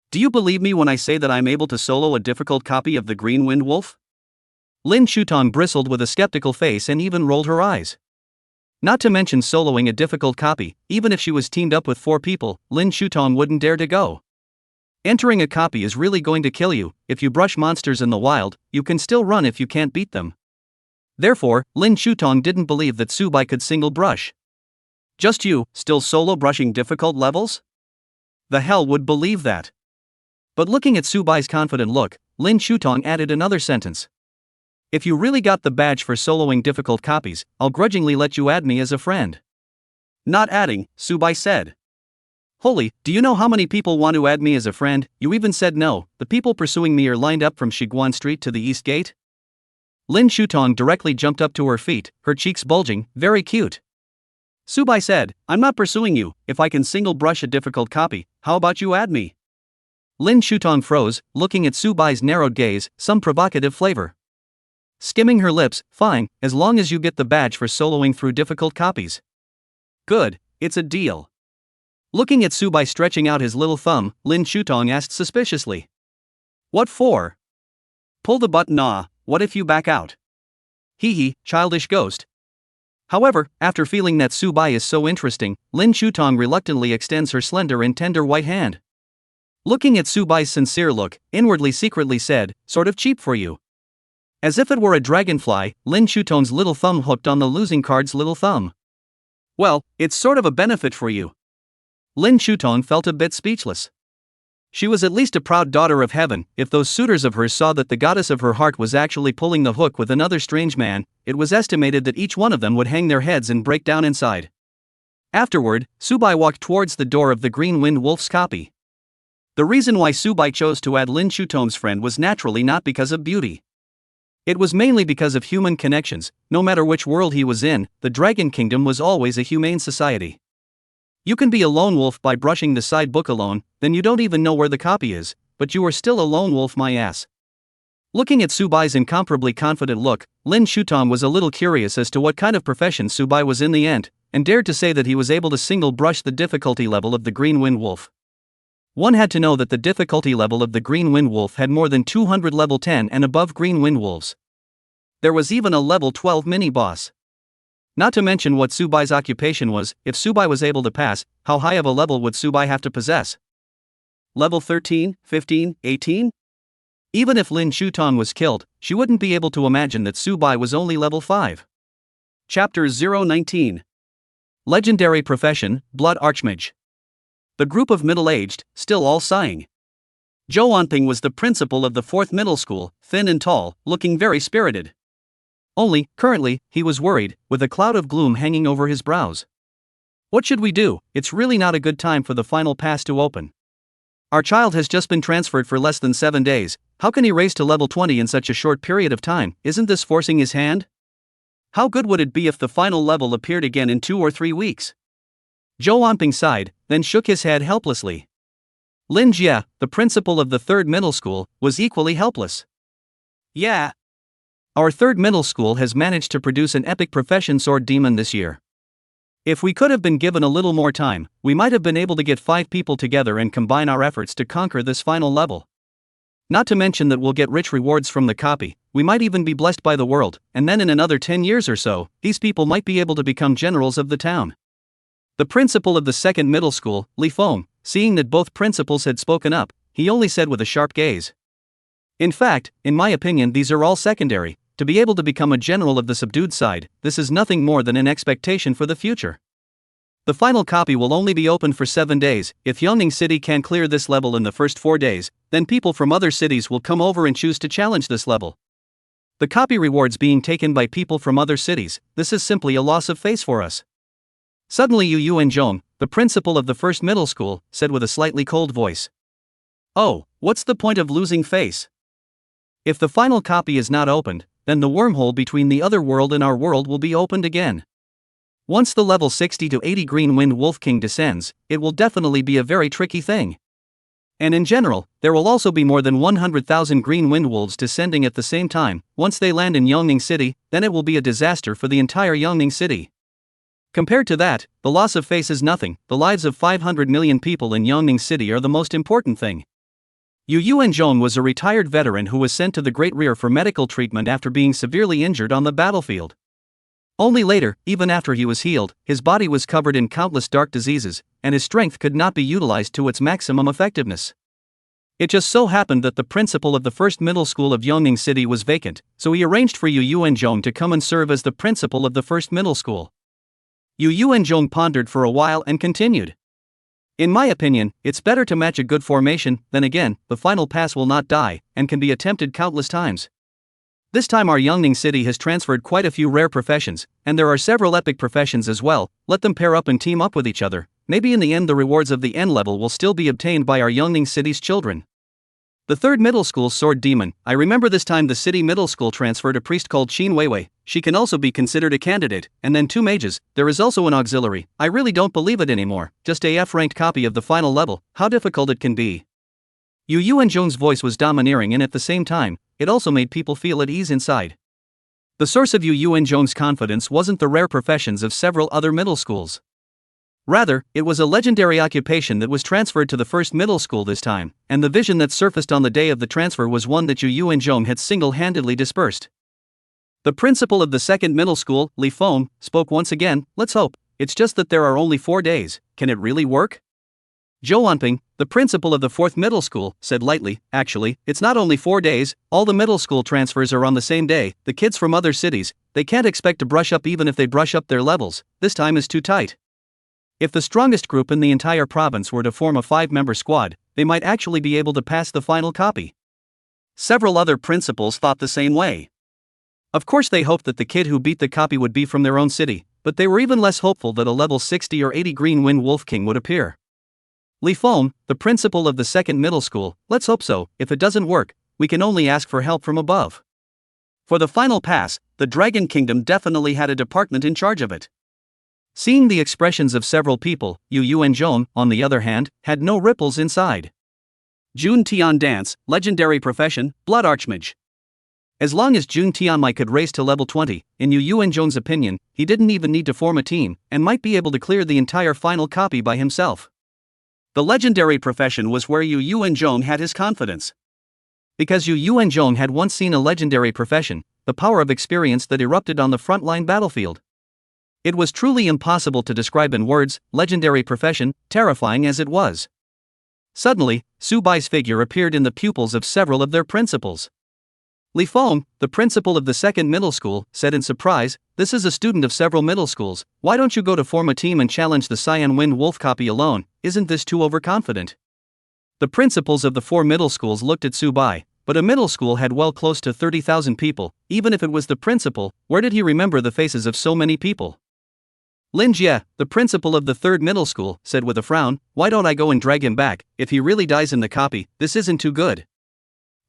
A: Do you believe me when I say that I'm able to solo a difficult copy of the Green Wind Wolf? Lin Shutong bristled with a skeptical face and even rolled her eyes. Not to mention soloing a difficult copy, even if she was teamed up with 4 people, Lin Shutong wouldn't dare to go. Entering a copy is really going to kill you. If you brush monsters in the wild, you can still run if you can't beat them. Therefore, Lin Shutong didn't believe that Subai could single brush. Just you, still solo brushing difficult levels? The hell would believe that? But looking at Subai's confident look, Lin Shutong added another sentence. If you really got the badge for soloing difficult copies, I'll grudgingly let you add me as a friend. Not adding, Subai said. Holy, do you know how many people want to add me as a friend? You even said no. The people pursuing me are lined up from Shiguan Street to the East Gate. Lin Shutong directly jumped up to her feet, her cheeks bulging, very cute. Subai said, I'm not pursuing you. If I can single brush a difficult copy, how about you add me? Lin Shutong froze, looking at Subai's narrowed gaze, some provocative flavor. Skimming her lips, fine, as long as you get the badge for soloing through difficult copies. Good, it's a deal. Looking at Subai stretching out his little thumb, Lin Shutong asked suspiciously. What for? Pull the button. What if you back out? Hee hee, childish ghost. However, after feeling that Subai is so interesting, Lin Shutong reluctantly extends her slender and tender white hand. Looking at Subai's sincere look, inwardly secretly said, sort of cheap for you. As if it were a dragonfly, Lin Shutong's little thumb hooked on the losing card's little thumb. Well, it's sort of a benefit for you. Lin Shutong felt a bit speechless. She was at least a proud daughter of heaven. If those suitors of hers saw that the goddess of her heart was actually pulling the hook with another strange man, it was estimated that each one of them would hang their heads and break down inside. Afterward, Subai walked towards the door of the Green Wind Wolf's copy. The reason why Subai chose to add Lin Shutong's friend was naturally not because of beauty. It was mainly because of human connections. No matter which world he was in, the Dragon Kingdom was always a humane society. You can be a lone wolf by brushing the side book alone, then you don't even know where the copy is, but you are still a lone wolf, my ass. Looking at Subai's incomparably confident look, Lin Shutong was a little curious as to what kind of profession Subai was in the end, and dared to say that he was able to single brush the difficulty level of the Green Wind Wolf. One had to know that the difficulty level of the Green Wind Wolf had more than 200 level 10 and above Green Wind Wolves. There was even a level 12 mini-boss. Not to mention what Subai's occupation was. If Subai was able to pass, how high of a level would Subai have to possess? Level 13, 15, 18? Even if Lin Shutong was killed, she wouldn't be able to imagine that Subai was only level 5. Chapter 019. Legendary Profession, Blood Archmage. The group of middle-aged, still all sighing. Zhou Anping was the principal of the 4th middle school, thin and tall, looking very spirited. Only, currently, he was worried, with a cloud of gloom hanging over his brows. What should we do? It's really not a good time for the final pass to open. Our child has just been transferred for less than 7 days. How can he raise to level 20 in such a short period of time? Isn't this forcing his hand? How good would it be if the final level appeared again in 2 or 3 weeks? Zhou Anping sighed, then shook his head helplessly. Lin Jie, the principal of the 3rd middle school, was equally helpless. Yeah. Our 3rd middle school has managed to produce an epic profession sword demon this year. If we could have been given a little more time, we might have been able to get 5 people together and combine our efforts to conquer this final level. Not to mention that we'll get rich rewards from the copy. We might even be blessed by the world, and then in another 10 years or so, these people might be able to become generals of the town. The principal of the 2nd middle school, Li Feng, seeing that both principals had spoken up, he only said with a sharp gaze. In fact, in my opinion, these are all secondary. To be able to become a general of the subdued side, this is nothing more than an expectation for the future. The final copy will only be open for 7 days. If Yongning City can clear this level in the first 4 days, then people from other cities will come over and choose to challenge this level. The copy rewards being taken by people from other cities, this is simply a loss of face for us. Suddenly Yu Yuanzhong, the principal of the 1st middle school, said with a slightly cold voice. Oh, what's the point of losing face? If the final copy is not opened, then the wormhole between the other world and our world will be opened again. Once the level 60 to 80 Green Wind Wolf King descends, it will definitely be a very tricky thing. And in general, there will also be more than 100,000 Green Wind Wolves descending at the same time. Once they land in Yongning City, then it will be a disaster for the entire Yongning City. Compared to that, the loss of face is nothing. The lives of 500 million people in Yongning City are the most important thing. Yu Yuanzhong was a retired veteran who was sent to the Great Rear for medical treatment after being severely injured on the battlefield. Only later, even after he was healed, his body was covered in countless dark diseases, and his strength could not be utilized to its maximum effectiveness. It just so happened that the principal of the first middle school of Yongning City was vacant, so he arranged for Yu Yuanzhong to come and serve as the principal of the first middle school. Yu Yuanzhong pondered for a while and continued. In my opinion, it's better to match a good formation. Then again, the final pass will not die, and can be attempted countless times. This time our Yongning City has transferred quite a few rare professions, and there are several epic professions as well. Let them pair up and team up with each other. Maybe in the end the rewards of the end level will still be obtained by our Yongning City's children. The third middle school's sword demon. I remember this time the city middle school transferred a priest called Qin Weiwei. She can also be considered a candidate, and then 2 mages. There is also an auxiliary. I really don't believe it anymore. Just a F-ranked copy of the final level. How difficult it can be. Yu Yuanzhong's voice was domineering, and at the same time, it also made people feel at ease inside. The source of Yu Yuanzhong's confidence wasn't the rare professions of several other middle schools. Rather, it was a legendary occupation that was transferred to the first middle school this time, and the vision that surfaced on the day of the transfer was one that Yu Yuanzhong had single-handedly dispersed. The principal of the second middle school, Li Feng, spoke once again. Let's hope. It's just that there are only 4 days. Can it really work? Zhou Anping, the principal of the fourth middle school, said lightly, actually, it's not only 4 days, all the middle school transfers are on the same day. The kids from other cities, they can't expect to brush up even if they brush up their levels. This time is too tight. If the strongest group in the entire province were to form a 5-member squad, they might actually be able to pass the final copy. Several other principals thought the same way. Of course they hoped that the kid who beat the copy would be from their own city, but they were even less hopeful that a level 60 or 80 Green Wind Wolf King would appear. Li Feng, the principal of the second middle school, let's hope so. If it doesn't work, we can only ask for help from above. For the final pass, the Dragon Kingdom definitely had a department in charge of it. Seeing the expressions of several people, Yu Yuanzhong, on the other hand, had no ripples inside. Jun Tian Dance, legendary profession, Blood Archmage. As long as Jun Tianmai could raise to level 20, in Yu Yuanzhong's opinion, he didn't even need to form a team, and might be able to clear the entire final copy by himself. The legendary profession was where Yu Yuanzhong had his confidence. Because Yu Yuanzhong had once seen a legendary profession, the power of experience that erupted on the frontline battlefield. It was truly impossible to describe in words, legendary profession, terrifying as it was. Suddenly, Su Bai's figure appeared in the pupils of several of their principals. Li Feng, the principal of the second middle school, said in surprise, this is a student of several middle schools. Why don't you go to form a team and challenge the Cyan Wind Wolf copy alone? Isn't this too overconfident? The principals of the 4 middle schools looked at Su Bai, but a middle school had well close to 30,000 people. Even if it was the principal, where did he remember the faces of so many people? Lin Jie, the principal of the third middle school, said with a frown, why don't I go and drag him back? If he really dies in the copy, this isn't too good.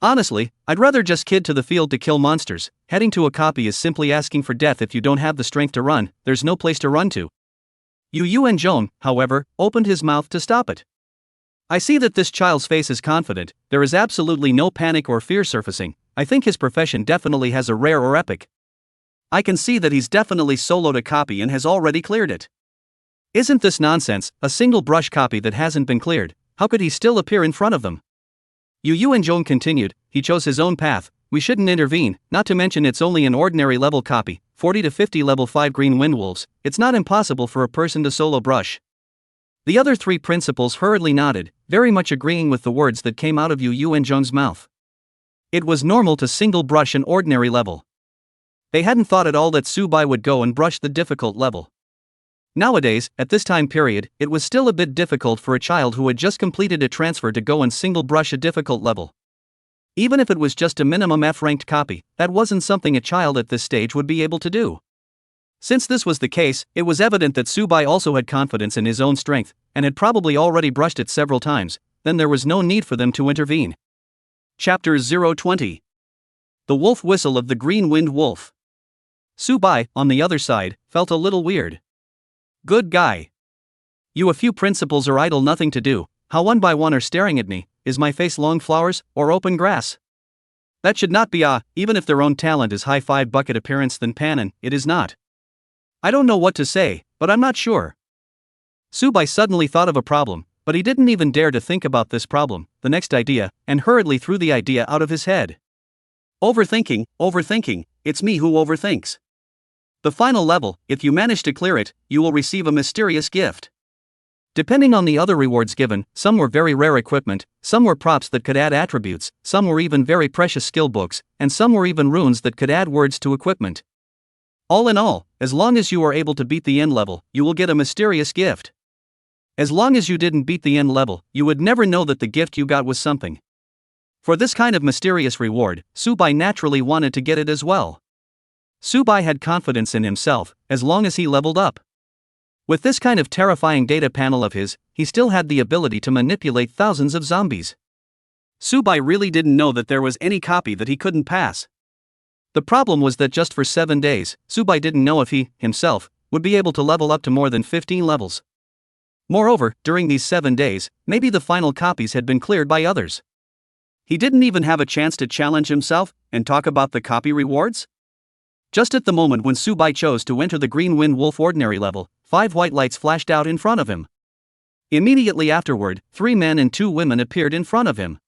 A: Honestly, I'd rather just kid to the field to kill monsters. Heading to a copy is simply asking for death. If you don't have the strength to run, there's no place to run to. Yu Yuanzhong, however, opened his mouth to stop it. I see that this child's face is confident. There is absolutely no panic or fear surfacing. I think his profession definitely has a rare or epic. I can see that he's definitely soloed a copy and has already cleared it. Isn't this nonsense? A single brush copy that hasn't been cleared. How could he still appear in front of them? Yu Yuanzhong continued, he chose his own path. We shouldn't intervene, not to mention it's only an ordinary level copy, 40 to 50 level 5 Green Windwolves. It's not impossible for a person to solo brush. The other 3 principals hurriedly nodded, very much agreeing with the words that came out of Yu Yuanzhong's mouth. It was normal to single brush an ordinary level. They hadn't thought at all that Su Bai would go and brush the difficult level. Nowadays, at this time period, it was still a bit difficult for a child who had just completed a transfer to go and single brush a difficult level. Even if it was just a minimum F-ranked copy, that wasn't something a child at this stage would be able to do. Since this was the case, it was evident that Su Bai also had confidence in his own strength, and had probably already brushed it several times. Then there was no need for them to intervene. Chapter 020. The Wolf Whistle of the Green Wind Wolf. Su Bai, on the other side, felt a little weird. Good guy. You a few principals are idle nothing to do. How one by one are staring at me? Is my face long flowers, or open grass? That should not be even if their own talent is high 5 bucket appearance than Panin, it is not. I don't know what to say, but I'm not sure. Su Bai suddenly thought of a problem. But he didn't even dare to think about this problem, the next idea, and hurriedly threw the idea out of his head. Overthinking, it's me who overthinks. The final level, if you manage to clear it, you will receive a mysterious gift. Depending on the other rewards given, some were very rare equipment, some were props that could add attributes, some were even very precious skill books, and some were even runes that could add words to equipment. All in all, as long as you are able to beat the end level, you will get a mysterious gift. As long as you didn't beat the end level, you would never know that the gift you got was something. For this kind of mysterious reward, Subai naturally wanted to get it as well. Subai had confidence in himself, as long as he leveled up. With this kind of terrifying data panel of his, he still had the ability to manipulate thousands of zombies. Subai really didn't know that there was any copy that he couldn't pass. The problem was that just for 7 days, Subai didn't know if he, himself, would be able to level up to more than 15 levels. Moreover, during these 7 days, maybe the final copies had been cleared by others. He didn't even have a chance to challenge himself and talk about the copy rewards? Just at the moment when Subai chose to enter the Green Wind Wolf ordinary level, 5 white lights flashed out in front of him. Immediately afterward, 3 men and 2 women appeared in front of him.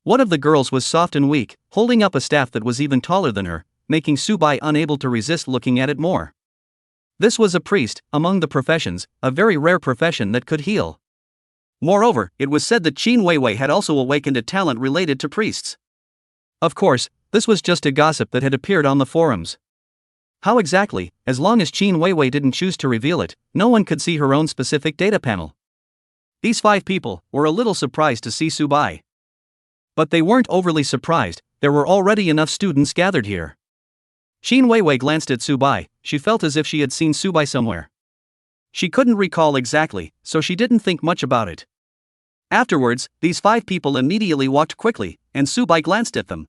A: One of the girls was soft and weak, holding up a staff that was even taller than her, making Subai unable to resist looking at it more. This was a priest, among the professions, a very rare profession that could heal. Moreover, it was said that Qin Weiwei had also awakened a talent related to priests. Of course, this was just a gossip that had appeared on the forums. How exactly, as long as Qin Weiwei didn't choose to reveal it, no one could see her own specific data panel. These 5 people were a little surprised to see Subai. But they weren't overly surprised, there were already enough students gathered here. Qin Weiwei glanced at Subai, she felt as if she had seen Subai somewhere. She couldn't recall exactly, so she didn't think much about it. Afterwards, these 5 people immediately walked quickly, and Subai glanced at them.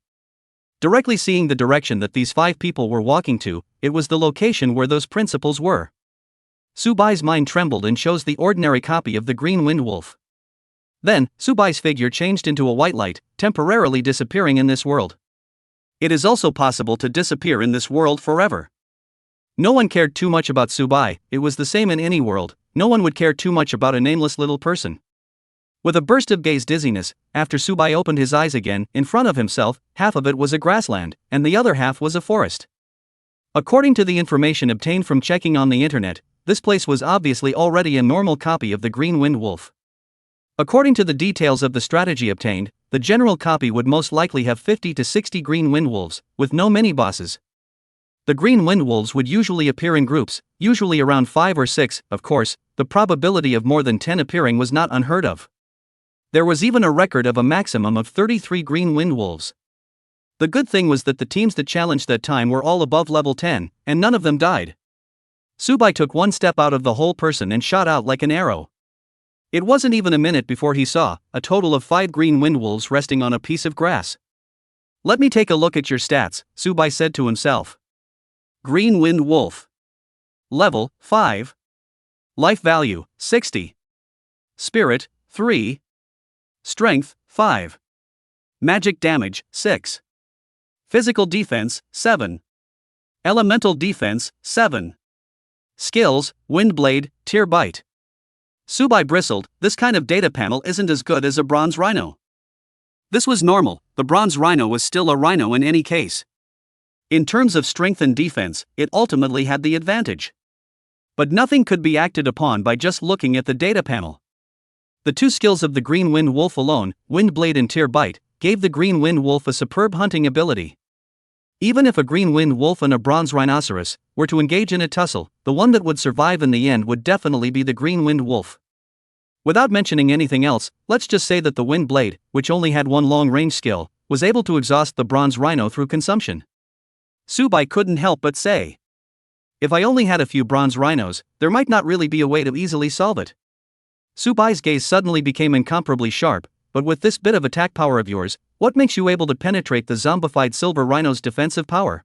A: Directly seeing the direction that these 5 people were walking to, it was the location where those principals were. Subai's mind trembled and chose the ordinary copy of the Green Wind Wolf. Then, Subai's figure changed into a white light, temporarily disappearing in this world. It is also possible to disappear in this world forever. No one cared too much about Subai, it was the same in any world, no one would care too much about a nameless little person. With a burst of gaze dizziness, after Subai opened his eyes again, in front of himself, half of it was a grassland, and the other half was a forest. According to the information obtained from checking on the internet, this place was obviously already a normal copy of the Green Wind Wolf. According to the details of the strategy obtained, the general copy would most likely have 50 to 60 Green Wind Wolves, with no mini-bosses. The Green Wind Wolves would usually appear in groups, usually around 5 or 6, of course, the probability of more than 10 appearing was not unheard of. There was even a record of a maximum of 33 Green Wind Wolves. The good thing was that the teams that challenged that time were all above level 10, and none of them died. Subai took one step out of the whole person and shot out like an arrow. It wasn't even a minute before he saw a total of 5 Green Wind Wolves resting on a piece of grass. Let me take a look at your stats, Subai said to himself. Green Wind Wolf. Level, 5. Life value, 60. Spirit, 3. Strength, 5. Magic damage, 6. Physical defense, 7. Elemental defense, 7. Skills, Wind Blade, Tear Bite. Subai bristled, this kind of data panel isn't as good as a bronze rhino. This was normal, the bronze rhino was still a rhino in any case. In terms of strength and defense, it ultimately had the advantage. But nothing could be acted upon by just looking at the data panel. The 2 skills of the Green Wind Wolf alone, Wind Blade and Tear Bite, gave the Green Wind Wolf a superb hunting ability. Even if a Green Wind Wolf and a bronze rhinoceros were to engage in a tussle, the one that would survive in the end would definitely be the Green Wind Wolf. Without mentioning anything else, let's just say that the Wind Blade, which only had one long-range skill, was able to exhaust the bronze rhino through consumption. Subai couldn't help but say, if I only had a few bronze rhinos, there might not really be a way to easily solve it. Subai's gaze suddenly became incomparably sharp, but with this bit of attack power of yours, what makes you able to penetrate the zombified silver rhino's defensive power?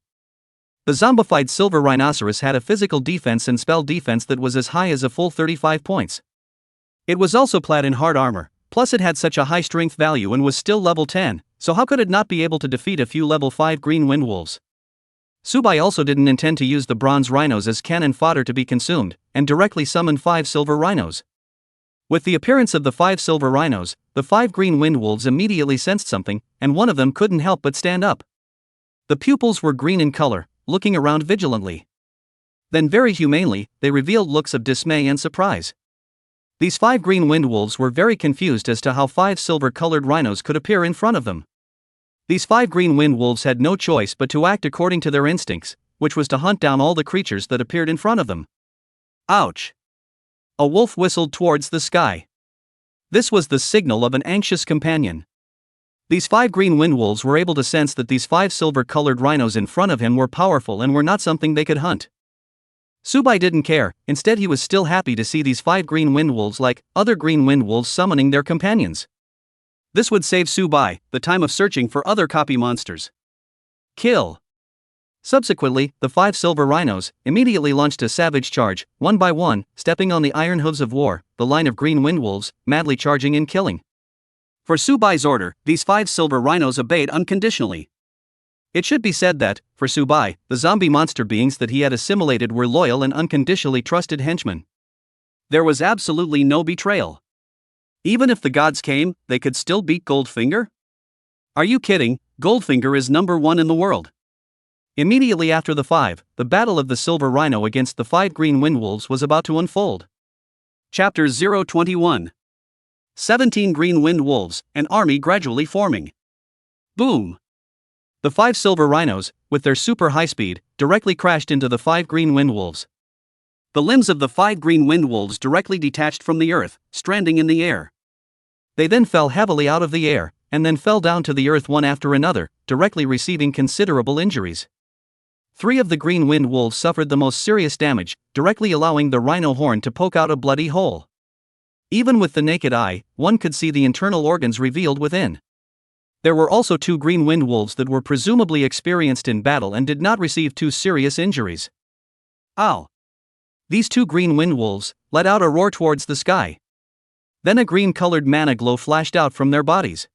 A: The zombified silver rhinoceros had a physical defense and spell defense that was as high as a full 35 points. It was also clad in hard armor, plus it had such a high strength value and was still level 10, so how could it not be able to defeat a few level 5 Green Wind Wolves? Subai also didn't intend to use the bronze rhinos as cannon fodder to be consumed, and directly summoned 5 silver rhinos. With the appearance of the 5 silver rhinos, the 5 green wind wolves immediately sensed something, and one of them couldn't help but stand up. The pupils were green in color, looking around vigilantly. Then very humanely, they revealed looks of dismay and surprise. These 5 green wind wolves were very confused as to how 5 silver-colored rhinos could appear in front of them. These 5 green wind wolves had no choice but to act according to their instincts, which was to hunt down all the creatures that appeared in front of them. Ouch! A wolf whistled towards the sky. This was the signal of an anxious companion. These 5 green wind wolves were able to sense that these 5 silver-colored rhinos in front of him were powerful and were not something they could hunt. Subai didn't care, instead he was still happy to see these 5 green wind wolves like other green wind wolves summoning their companions. This would save Subai the time of searching for other copy monsters. Kill! Subsequently, the 5 silver rhinos immediately launched a savage charge, one by one, stepping on the iron hooves of war, the line of green wind wolves, madly charging and killing. For Subai's order, these 5 silver rhinos obeyed unconditionally. It should be said that, for Subai, the zombie monster beings that he had assimilated were loyal and unconditionally trusted henchmen. There was absolutely no betrayal. Even if the gods came, they could still beat Goldfinger? Are you kidding? Goldfinger is #1 in the world. Immediately after the battle of the silver rhino against the 5 green wind wolves was about to unfold. Chapter 021. 17 green wind wolves, an army gradually forming. Boom! The 5 silver rhinos, with their super high speed, directly crashed into the 5 green wind wolves. The limbs of the 5 green wind wolves directly detached from the earth, stranding in the air. They then fell heavily out of the air, and then fell down to the earth one after another, directly receiving considerable injuries. 3 of the green wind wolves suffered the most serious damage, directly allowing the rhino horn to poke out a bloody hole. Even with the naked eye, one could see the internal organs revealed within. There were also 2 green wind wolves that were presumably experienced in battle and did not receive too serious injuries. Ow! These 2 green wind wolves let out a roar towards the sky. Then a green-colored mana glow flashed out from their bodies.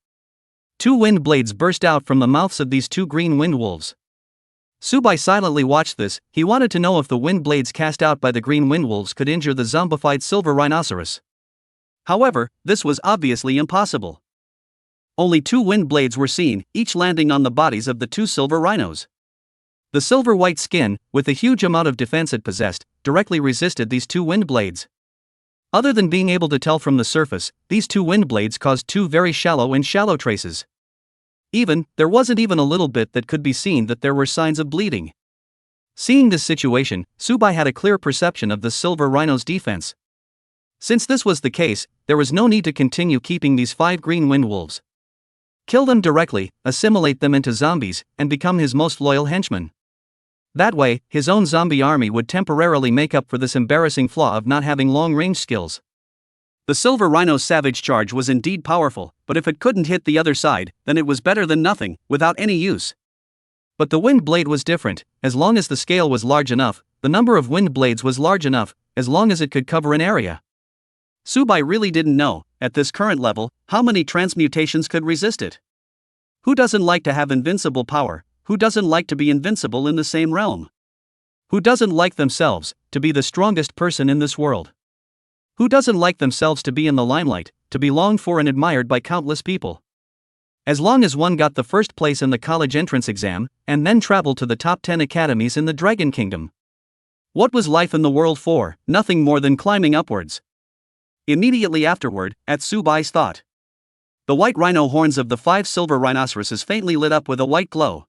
A: 2 wind blades burst out from the mouths of these 2 green wind wolves. Subai silently watched this. He wanted to know if the wind blades cast out by the green wind wolves could injure the zombified silver rhinoceros. However, this was obviously impossible. Only 2 wind blades were seen, each landing on the bodies of the 2 silver rhinos. The silver-white skin, with the huge amount of defense it possessed, directly resisted these 2 wind blades. Other than being able to tell from the surface, these 2 wind blades caused 2 very shallow traces. There wasn't even a little bit that could be seen that there were signs of bleeding. Seeing this situation, Subai had a clear perception of the silver rhino's defense. Since this was the case, there was no need to continue keeping these 5 green wind wolves. Kill them directly, assimilate them into zombies, and become his most loyal henchmen. That way, his own zombie army would temporarily make up for this embarrassing flaw of not having long-range skills. The silver rhino's savage charge was indeed powerful, but if it couldn't hit the other side, then it was better than nothing, without any use. But the wind blade was different. As long as the scale was large enough, the number of wind blades was large enough, as long as it could cover an area. Subai really didn't know, at this current level, how many transmutations could resist it. Who doesn't like to have invincible power? Who doesn't like to be invincible in the same realm? Who doesn't like themselves to be the strongest person in this world? Who doesn't like themselves to be in the limelight, to be longed for and admired by countless people? As long as one got the first place in the college entrance exam, and then traveled to the top 10 academies in the Dragon Kingdom. What was life in the world for? Nothing more than climbing upwards. Immediately afterward, at Subai's thought, the white rhino horns of the 5 silver rhinoceroses faintly lit up with a white glow.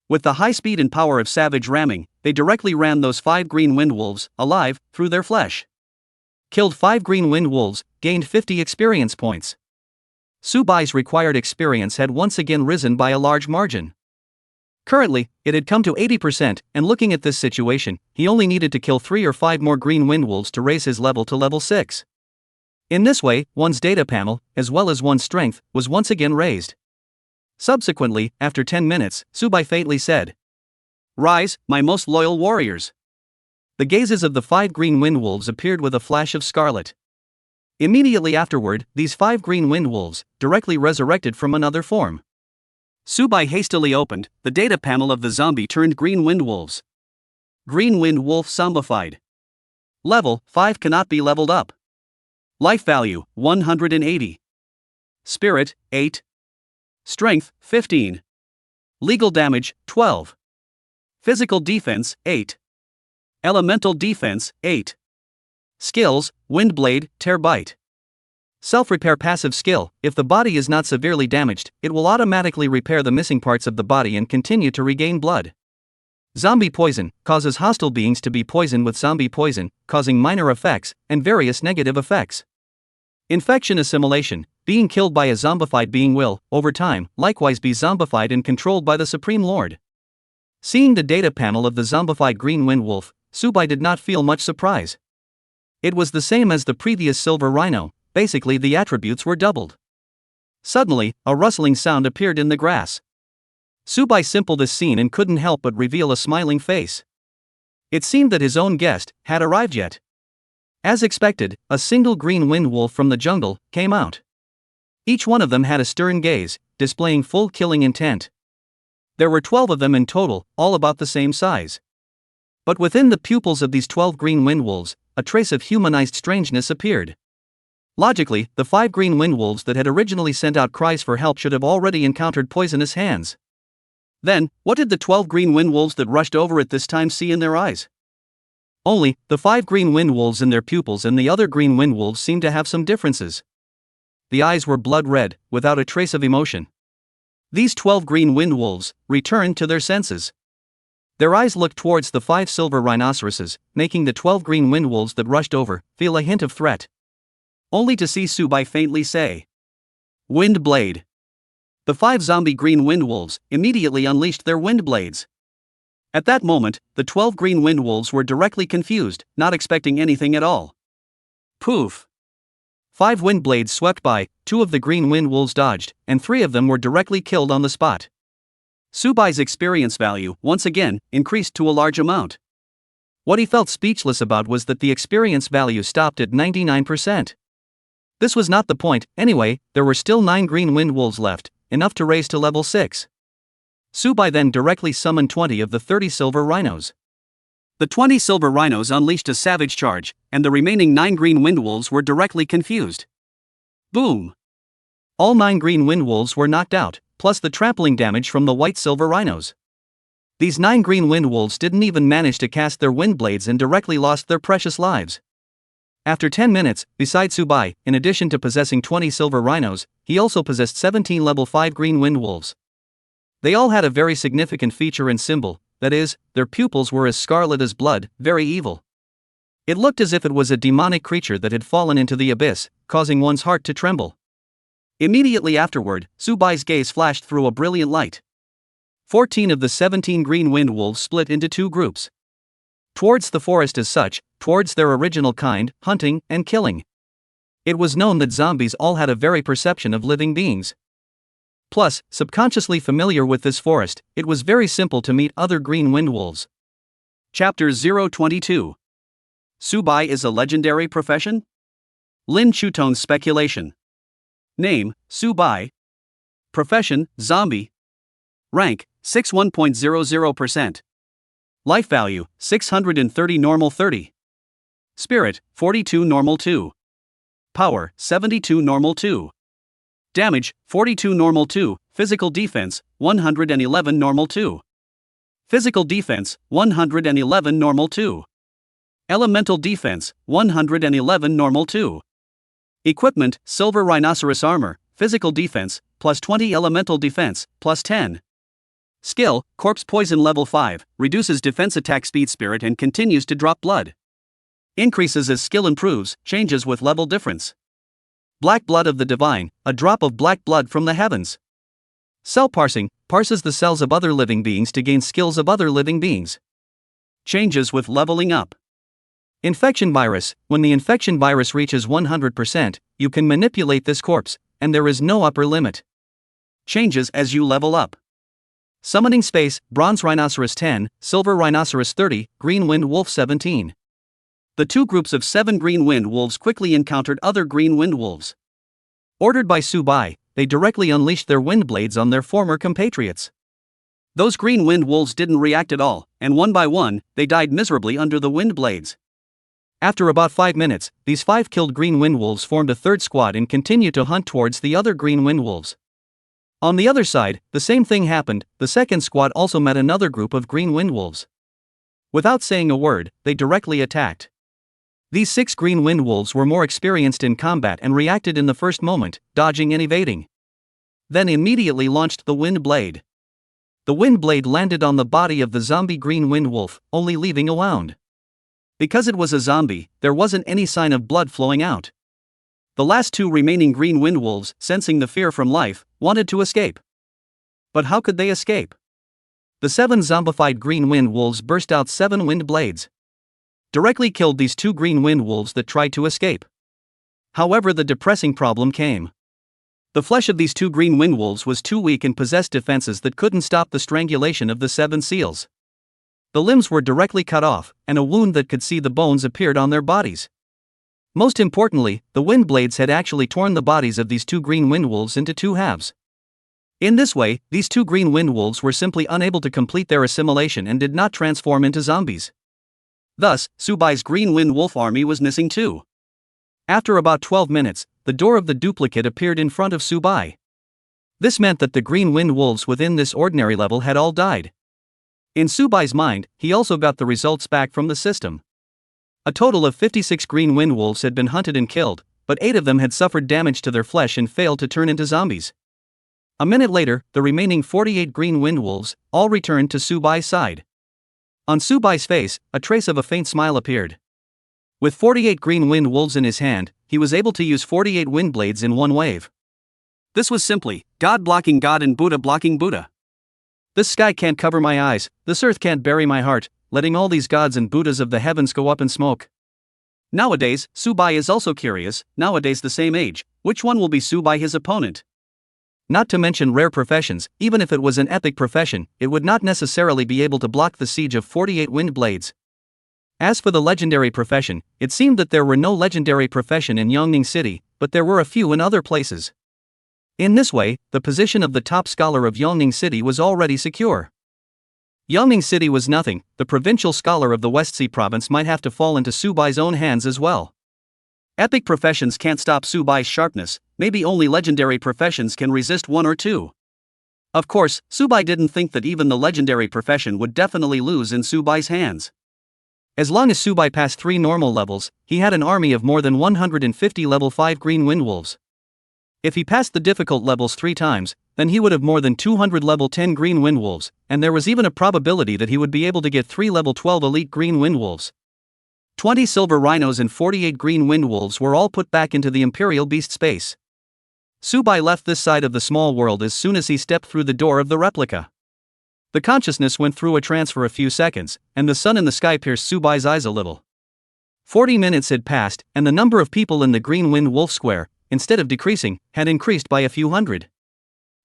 A: With the high speed and power of savage ramming, they directly ran those 5 green wind wolves, alive, through their flesh. Killed 5 green wind wolves, gained 50 experience points. Subai's required experience had once again risen by a large margin. Currently, it had come to 80%, and looking at this situation, he only needed to kill 3 or 5 more green wind wolves to raise his level to level 6. In this way, one's data panel, as well as one's strength, was once again raised. Subsequently, after 10 minutes, Subai faintly said, "Rise, my most loyal warriors." The gazes of the 5 green wind wolves appeared with a flash of scarlet. Immediately afterward, these 5 green wind wolves, directly resurrected from another form. Subai hastily opened the data panel of the zombie-turned green wind wolves. Green wind wolf zombified. Level 5 cannot be leveled up. Life value 180. Spirit 8. Strength 15. Legal damage 12. Physical defense 8. Elemental defense 8. Skills: Windblade, Tear Bite. Self-repair passive skill: if the body is not severely damaged, it will automatically repair the missing parts of the body and continue to regain blood. Zombie poison causes hostile beings to be poisoned with zombie poison, causing minor effects and various negative effects. Infection assimilation: being killed by a zombified being will, over time, likewise be zombified and controlled by the Supreme Lord. Seeing the data panel of the zombified green wind wolf, Subai did not feel much surprise. It was the same as the previous silver rhino, basically the attributes were doubled. Suddenly, a rustling sound appeared in the grass. Subai simpled this scene and couldn't help but reveal a smiling face. It seemed that his own guest had arrived yet. As expected, a single green wind wolf from the jungle came out. Each one of them had a stern gaze, displaying full killing intent. There were 12 of them in total, all about the same size. But within the pupils of these 12 green wind wolves, a trace of humanized strangeness appeared. Logically, the 5 green wind wolves that had originally sent out cries for help should have already encountered poisonous hands. Then, what did the 12 green wind wolves that rushed over at this time see in their eyes? Only, the 5 green wind wolves in their pupils and the other green wind wolves seemed to have some differences. The eyes were blood red, without a trace of emotion. These 12 green wind wolves returned to their senses. Their eyes looked towards the 5 silver rhinoceroses, making the 12 green wind wolves that rushed over feel a hint of threat. Only to see Subai faintly say, "Wind blade." The 5 zombie green wind wolves immediately unleashed their wind blades. At that moment, the 12 green wind wolves were directly confused, not expecting anything at all. Poof! 5 wind blades swept by, 2 of the green wind wolves dodged, and 3 of them were directly killed on the spot. Subai's experience value, once again, increased to a large amount. What he felt speechless about was that the experience value stopped at 99%. This was not the point, anyway, there were still 9 green wind wolves left, enough to raise to level 6. Subai then directly summoned 20 of the 30 silver rhinos. The 20 silver rhinos unleashed a savage charge, and the remaining 9 green wind wolves were directly confused. Boom! All 9 green wind wolves were knocked out, plus the trampling damage from the white silver rhinos. These 9 green wind wolves didn't even manage to cast their wind blades and directly lost their precious lives. After 10 minutes, besides Subai, in addition to possessing 20 silver rhinos, he also possessed 17 level 5 green wind wolves. They all had a very significant feature and symbol, that is, their pupils were as scarlet as blood, very evil. It looked as if it was a demonic creature that had fallen into the abyss, causing one's heart to tremble. Immediately afterward, Subai's gaze flashed through a brilliant light. 14 of the 17 green wind wolves split into 2 groups. Towards the forest as such, towards their original kind, hunting and killing. It was known that zombies all had a very perception of living beings. Plus, subconsciously familiar with this forest, it was very simple to meet other green wind wolves. Chapter 022. Subai is a legendary profession? Lin Chuton's speculation. Name, Subai. Profession, zombie. Rank, 61.00%. Life value, 630 normal 30. Spirit, 42 normal 2. Power, 72 normal 2. Damage, 42 normal 2. Physical defense, 111 normal 2. Physical defense, 111 normal 2. Elemental defense, 111 normal 2. Equipment, silver rhinoceros armor, physical defense, plus 20 elemental defense, plus 10. Skill, corpse poison level 5, reduces defense attack speed spirit and continues to drop blood. Increases as skill improves, changes with level difference. Black blood of the divine, a drop of black blood from the heavens. Cell parsing, parses the cells of other living beings to gain skills of other living beings. Changes with leveling up. Infection virus, when the infection virus reaches 100%, you can manipulate this corpse, and there is no upper limit. Changes as you level up. Summoning space, bronze rhinoceros 10, silver rhinoceros 30, green wind wolf 17. The 2 groups of 7 green wind wolves quickly encountered other green wind wolves. Ordered by Subai, they directly unleashed their wind blades on their former compatriots. Those green wind wolves didn't react at all, and one by one, they died miserably under the wind blades. After about 5 minutes, these 5 killed green wind wolves formed a third squad and continued to hunt towards the other green wind wolves. On the other side, the same thing happened. The second squad also met another group of green wind wolves. Without saying a word, they directly attacked. These 6 green wind wolves were more experienced in combat and reacted in the first moment, dodging and evading. Then immediately launched the wind blade. The wind blade landed on the body of the zombie green wind wolf, only leaving a wound. Because it was a zombie, there wasn't any sign of blood flowing out. The last 2 remaining green wind wolves, sensing the fear from life, wanted to escape. But how could they escape? The 7 zombified green wind wolves burst out 7 wind blades. Directly killed these 2 green wind wolves that tried to escape. However, the depressing problem came. The flesh of these 2 green wind wolves was too weak and possessed defenses that couldn't stop the strangulation of the 7 seals. The limbs were directly cut off, and a wound that could see the bones appeared on their bodies. Most importantly, the wind blades had actually torn the bodies of these 2 green wind wolves into 2 halves. In this way, these 2 green wind wolves were simply unable to complete their assimilation and did not transform into zombies. Thus, Subai's green wind wolf army was missing too. After about 12 minutes, the door of the duplicate appeared in front of Subai. This meant that the green wind wolves within this ordinary level had all died. In Subai's mind, he also got the results back from the system. A total of 56 green wind wolves had been hunted and killed, but 8 of them had suffered damage to their flesh and failed to turn into zombies. A minute later, the remaining 48 green wind wolves all returned to Subai's side. On Subai's face, a trace of a faint smile appeared. With 48 green wind wolves in his hand, he was able to use 48 wind blades in one wave. This was simply God blocking God and Buddha blocking Buddha. This sky can't cover my eyes, this earth can't bury my heart, letting all these gods and Buddhas of the heavens go up in smoke. Nowadays, Subai is also curious, nowadays the same age, which one will be Subai his opponent? Not to mention rare professions, even if it was an epic profession, it would not necessarily be able to block the siege of 48 wind blades. As for the legendary profession, it seemed that there were no legendary profession in Yongning City, but there were a few in other places. In this way, the position of the top scholar of Yongning City was already secure. Yongning City was nothing, the provincial scholar of the West Sea province might have to fall into Subai's own hands as well. Epic professions can't stop Subai's sharpness, maybe only legendary professions can resist 1 or 2. Of course, Subai didn't think that even the legendary profession would definitely lose in Subai's hands. As long as Subai passed 3 normal levels, he had an army of more than 150 level 5 green wind wolves. If he passed the difficult levels 3 times, then he would have more than 200 level 10 green wind wolves, and there was even a probability that he would be able to get 3 level 12 elite green wind wolves. 20 silver rhinos and 48 green wind wolves were all put back into the Imperial Beast space. Subai left this side of the small world as soon as he stepped through the door of the replica. The consciousness went through a trance for a few seconds, and the sun in the sky pierced Subai's eyes a little. 40 minutes had passed, and the number of people in the Green Wind Wolf Square, instead of decreasing, had increased by a few hundred.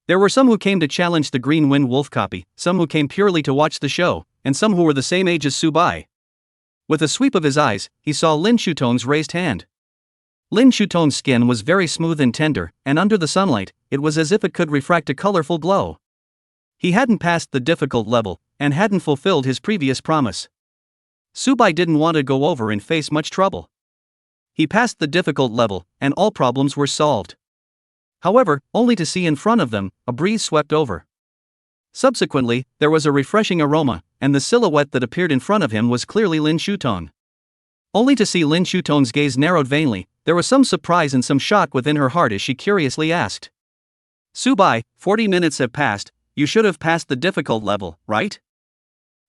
A: There were some who came to challenge the Green Wind Wolf copy, some who came purely to watch the show, and some who were the same age as Subai. With a sweep of his eyes, he saw Lin Shuton's raised hand. Lin Shuton's skin was very smooth and tender, and under the sunlight, it was as if it could refract a colorful glow. He hadn't passed the difficult level, and hadn't fulfilled his previous promise. Subai didn't want to go over and face much trouble. He passed the difficult level, and all problems were solved. However, only to see in front of them, a breeze swept over. Subsequently, there was a refreshing aroma, and the silhouette that appeared in front of him was clearly Lin Shuton. Only to see Lin Shuton's gaze narrowed vainly, there was some surprise and some shock within her heart as she curiously asked. Subai, 40 minutes have passed, you should have passed the difficult level, right?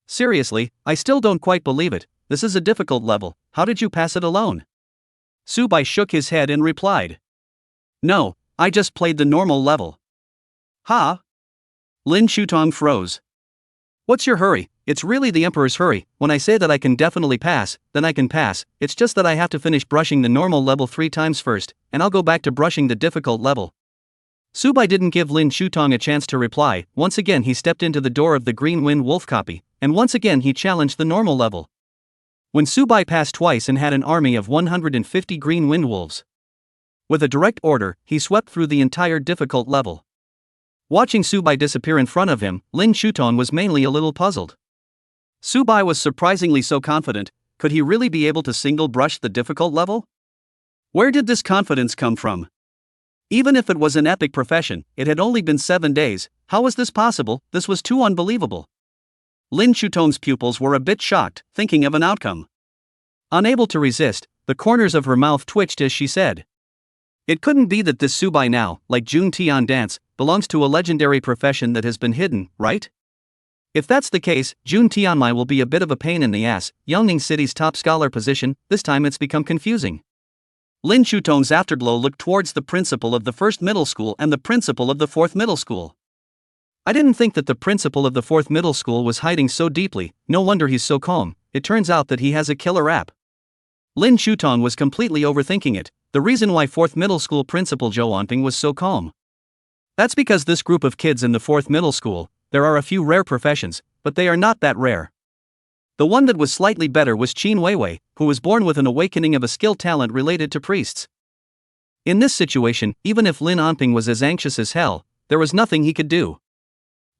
A: Seriously, I still don't quite believe it, this is a difficult level, how did you pass it alone? Subai shook his head and replied. No, I just played the normal level. Huh? Lin Shuton froze. What's your hurry? It's really the Emperor's hurry. When I say that I can definitely pass, then I can pass, it's just that I have to finish brushing the normal level 3 times first, and I'll go back to brushing the difficult level. Subai didn't give Lin Shuton a chance to reply. Once again he stepped into the door of the Green Wind Wolf copy, and once again he challenged the normal level. When Subai passed twice and had an army of 150 Green Wind Wolves. With a direct order, he swept through the entire difficult level. Watching Subai disappear in front of him, Lin Shuton was mainly a little puzzled. Subai was surprisingly so confident, could he really be able to single brush the difficult level? Where did this confidence come from? Even if it was an epic profession, it had only been 7 days. How was this possible? This was too unbelievable. Lin Shutong's pupils were a bit shocked, thinking of an outcome. Unable to resist, the corners of her mouth twitched as she said, "It couldn't be that this Subai now, like Jun Tian dance, belongs to a legendary profession that has been hidden, right? If that's the case, Jun Tianmai will be a bit of a pain in the ass. Yangning City's top scholar position, this time it's become confusing." Lin Shutong's afterglow looked towards the principal of the first middle school and the principal of the fourth middle school. "I didn't think that the principal of the fourth middle school was hiding so deeply, no wonder he's so calm. It turns out that he has a killer app." Lin Shutong was completely overthinking it, the reason why fourth middle school principal Zhou Anping was so calm. That's because this group of kids in the fourth middle school, there are a few rare professions, but they are not that rare. The one that was slightly better was Qin Weiwei, who was born with an awakening of a skill talent related to priests. In this situation, even if Lin Anping was as anxious as hell, there was nothing he could do.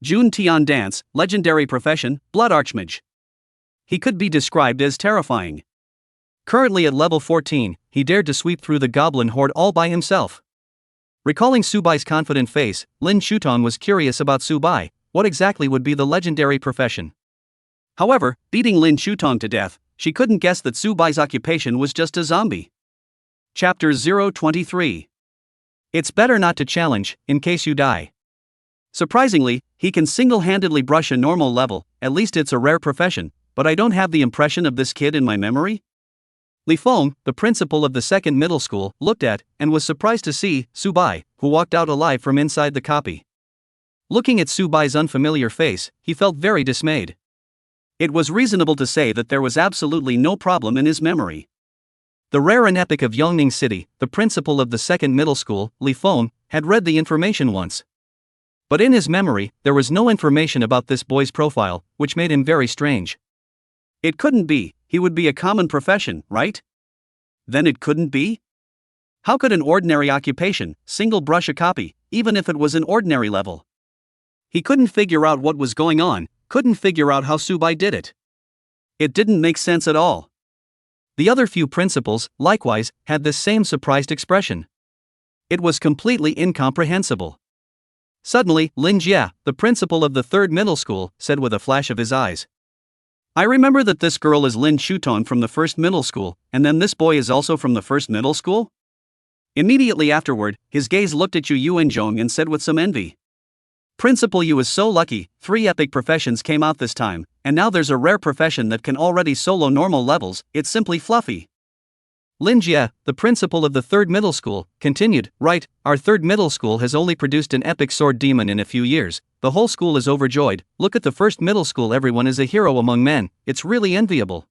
A: Jun Tian dance, legendary profession, blood archmage. He could be described as terrifying. Currently at level 14, he dared to sweep through the goblin horde all by himself. Recalling Subai's confident face, Lin Shutong was curious about Subai. What exactly would be the legendary profession? However, beating Lin Shutong to death, she couldn't guess that Subai's occupation was just a zombie. Chapter 023. It's better not to challenge, in case you die. Surprisingly, he can single-handedly brush a normal level, at least it's a rare profession, but I don't have the impression of this kid in my memory. Li Feng, the principal of the second middle school, looked at, and was surprised to see, Subai, who walked out alive from inside the copy. Looking at Subai's unfamiliar face, he felt very dismayed. It was reasonable to say that there was absolutely no problem in his memory. The rare and epic of Yangning City, the principal of the second middle school, Li Feng, had read the information once. But in his memory, there was no information about this boy's profile, which made him very strange. It couldn't be, he would be a common profession, right? Then it couldn't be? How could an ordinary occupation single brush a copy, even if it was an ordinary level? He couldn't figure out what was going on, couldn't figure out how Subai did it. It didn't make sense at all. The other few principals, likewise, had this same surprised expression. It was completely incomprehensible. Suddenly, Lin Jia, the principal of the third middle school, said with a flash of his eyes, "I remember that this girl is Lin Shutong from the first middle school, and then this boy is also from the first middle school?" Immediately afterward, his gaze looked at Yu Yuanzhong and said with some envy, "Principal Yu is so lucky, 3 epic professions came out this time, and now there's a rare profession that can already solo normal levels, it's simply fluffy." Lin Jia, the principal of the third middle school, continued, "Right, our third middle school has only produced an epic sword demon in a few years, the whole school is overjoyed, look at the first middle school, everyone is a hero among men, it's really enviable."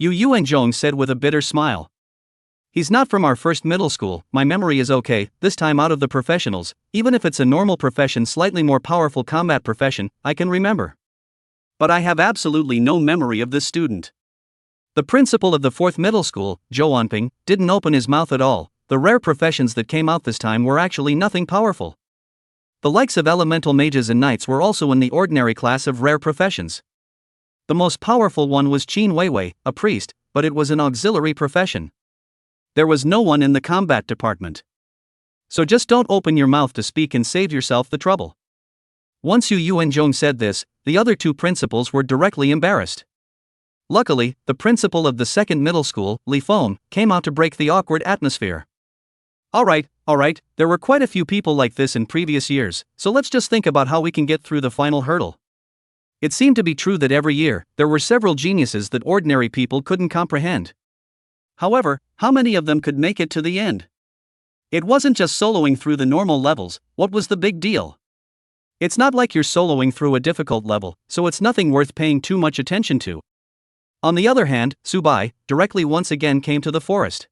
A: Yu Yuanzhong said with a bitter smile. "He's not from our first middle school, my memory is okay, this time out of the professionals, even if it's a normal profession, slightly more powerful combat profession, I can remember. But I have absolutely no memory of this student." The principal of the fourth middle school, Zhou Anping, didn't open his mouth at all. The rare professions that came out this time were actually nothing powerful. The likes of elemental mages and knights were also in the ordinary class of rare professions. The most powerful one was Qin Weiwei, a priest, but it was an auxiliary profession. There was no one in the combat department. So just don't open your mouth to speak and save yourself the trouble. Once Yu Yuanzhong said this, the other 2 principals were directly embarrassed. Luckily, the principal of the second middle school, Li Feng, came out to break the awkward atmosphere. Alright, there were quite a few people like this in previous years, so let's just think about how we can get through the final hurdle. It seemed to be true that every year, there were several geniuses that ordinary people couldn't comprehend. However, how many of them could make it to the end? It wasn't just soloing through the normal levels, what was the big deal? It's not like you're soloing through a difficult level, so it's nothing worth paying too much attention to. On the other hand, Subai, directly once again came to the forest.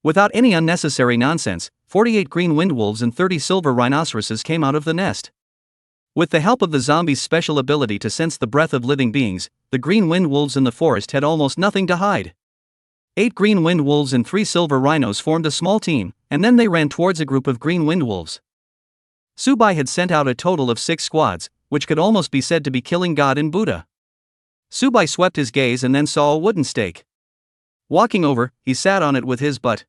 A: Without any unnecessary nonsense, 48 green wind wolves and 30 silver rhinoceroses came out of the nest. With the help of the zombie's special ability to sense the breath of living beings, the green wind wolves in the forest had almost nothing to hide. 8 green wind wolves and 3 silver rhinos formed a small team, and then they ran towards a group of green wind wolves. Subai had sent out a total of 6 squads, which could almost be said to be killing God and Buddha. Subai swept his gaze and then saw a wooden stake. Walking over, he sat on it with his butt.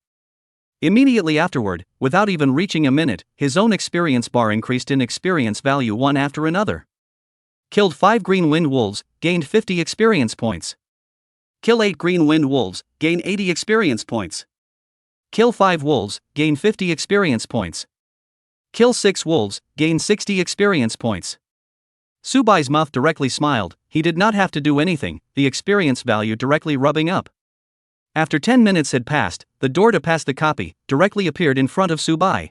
A: Immediately afterward, without even reaching a minute, his own experience bar increased in experience value one after another. Killed 5 green wind wolves, gained 50 experience points. Kill 8 green wind wolves, gain 80 experience points. Kill 5 wolves, gain 50 experience points. Kill 6 wolves, gain 60 experience points. Subai's mouth directly smiled. He did not have to do anything, the experience value directly rubbing up. After 10 minutes had passed, the door to pass the copy directly appeared in front of Subai.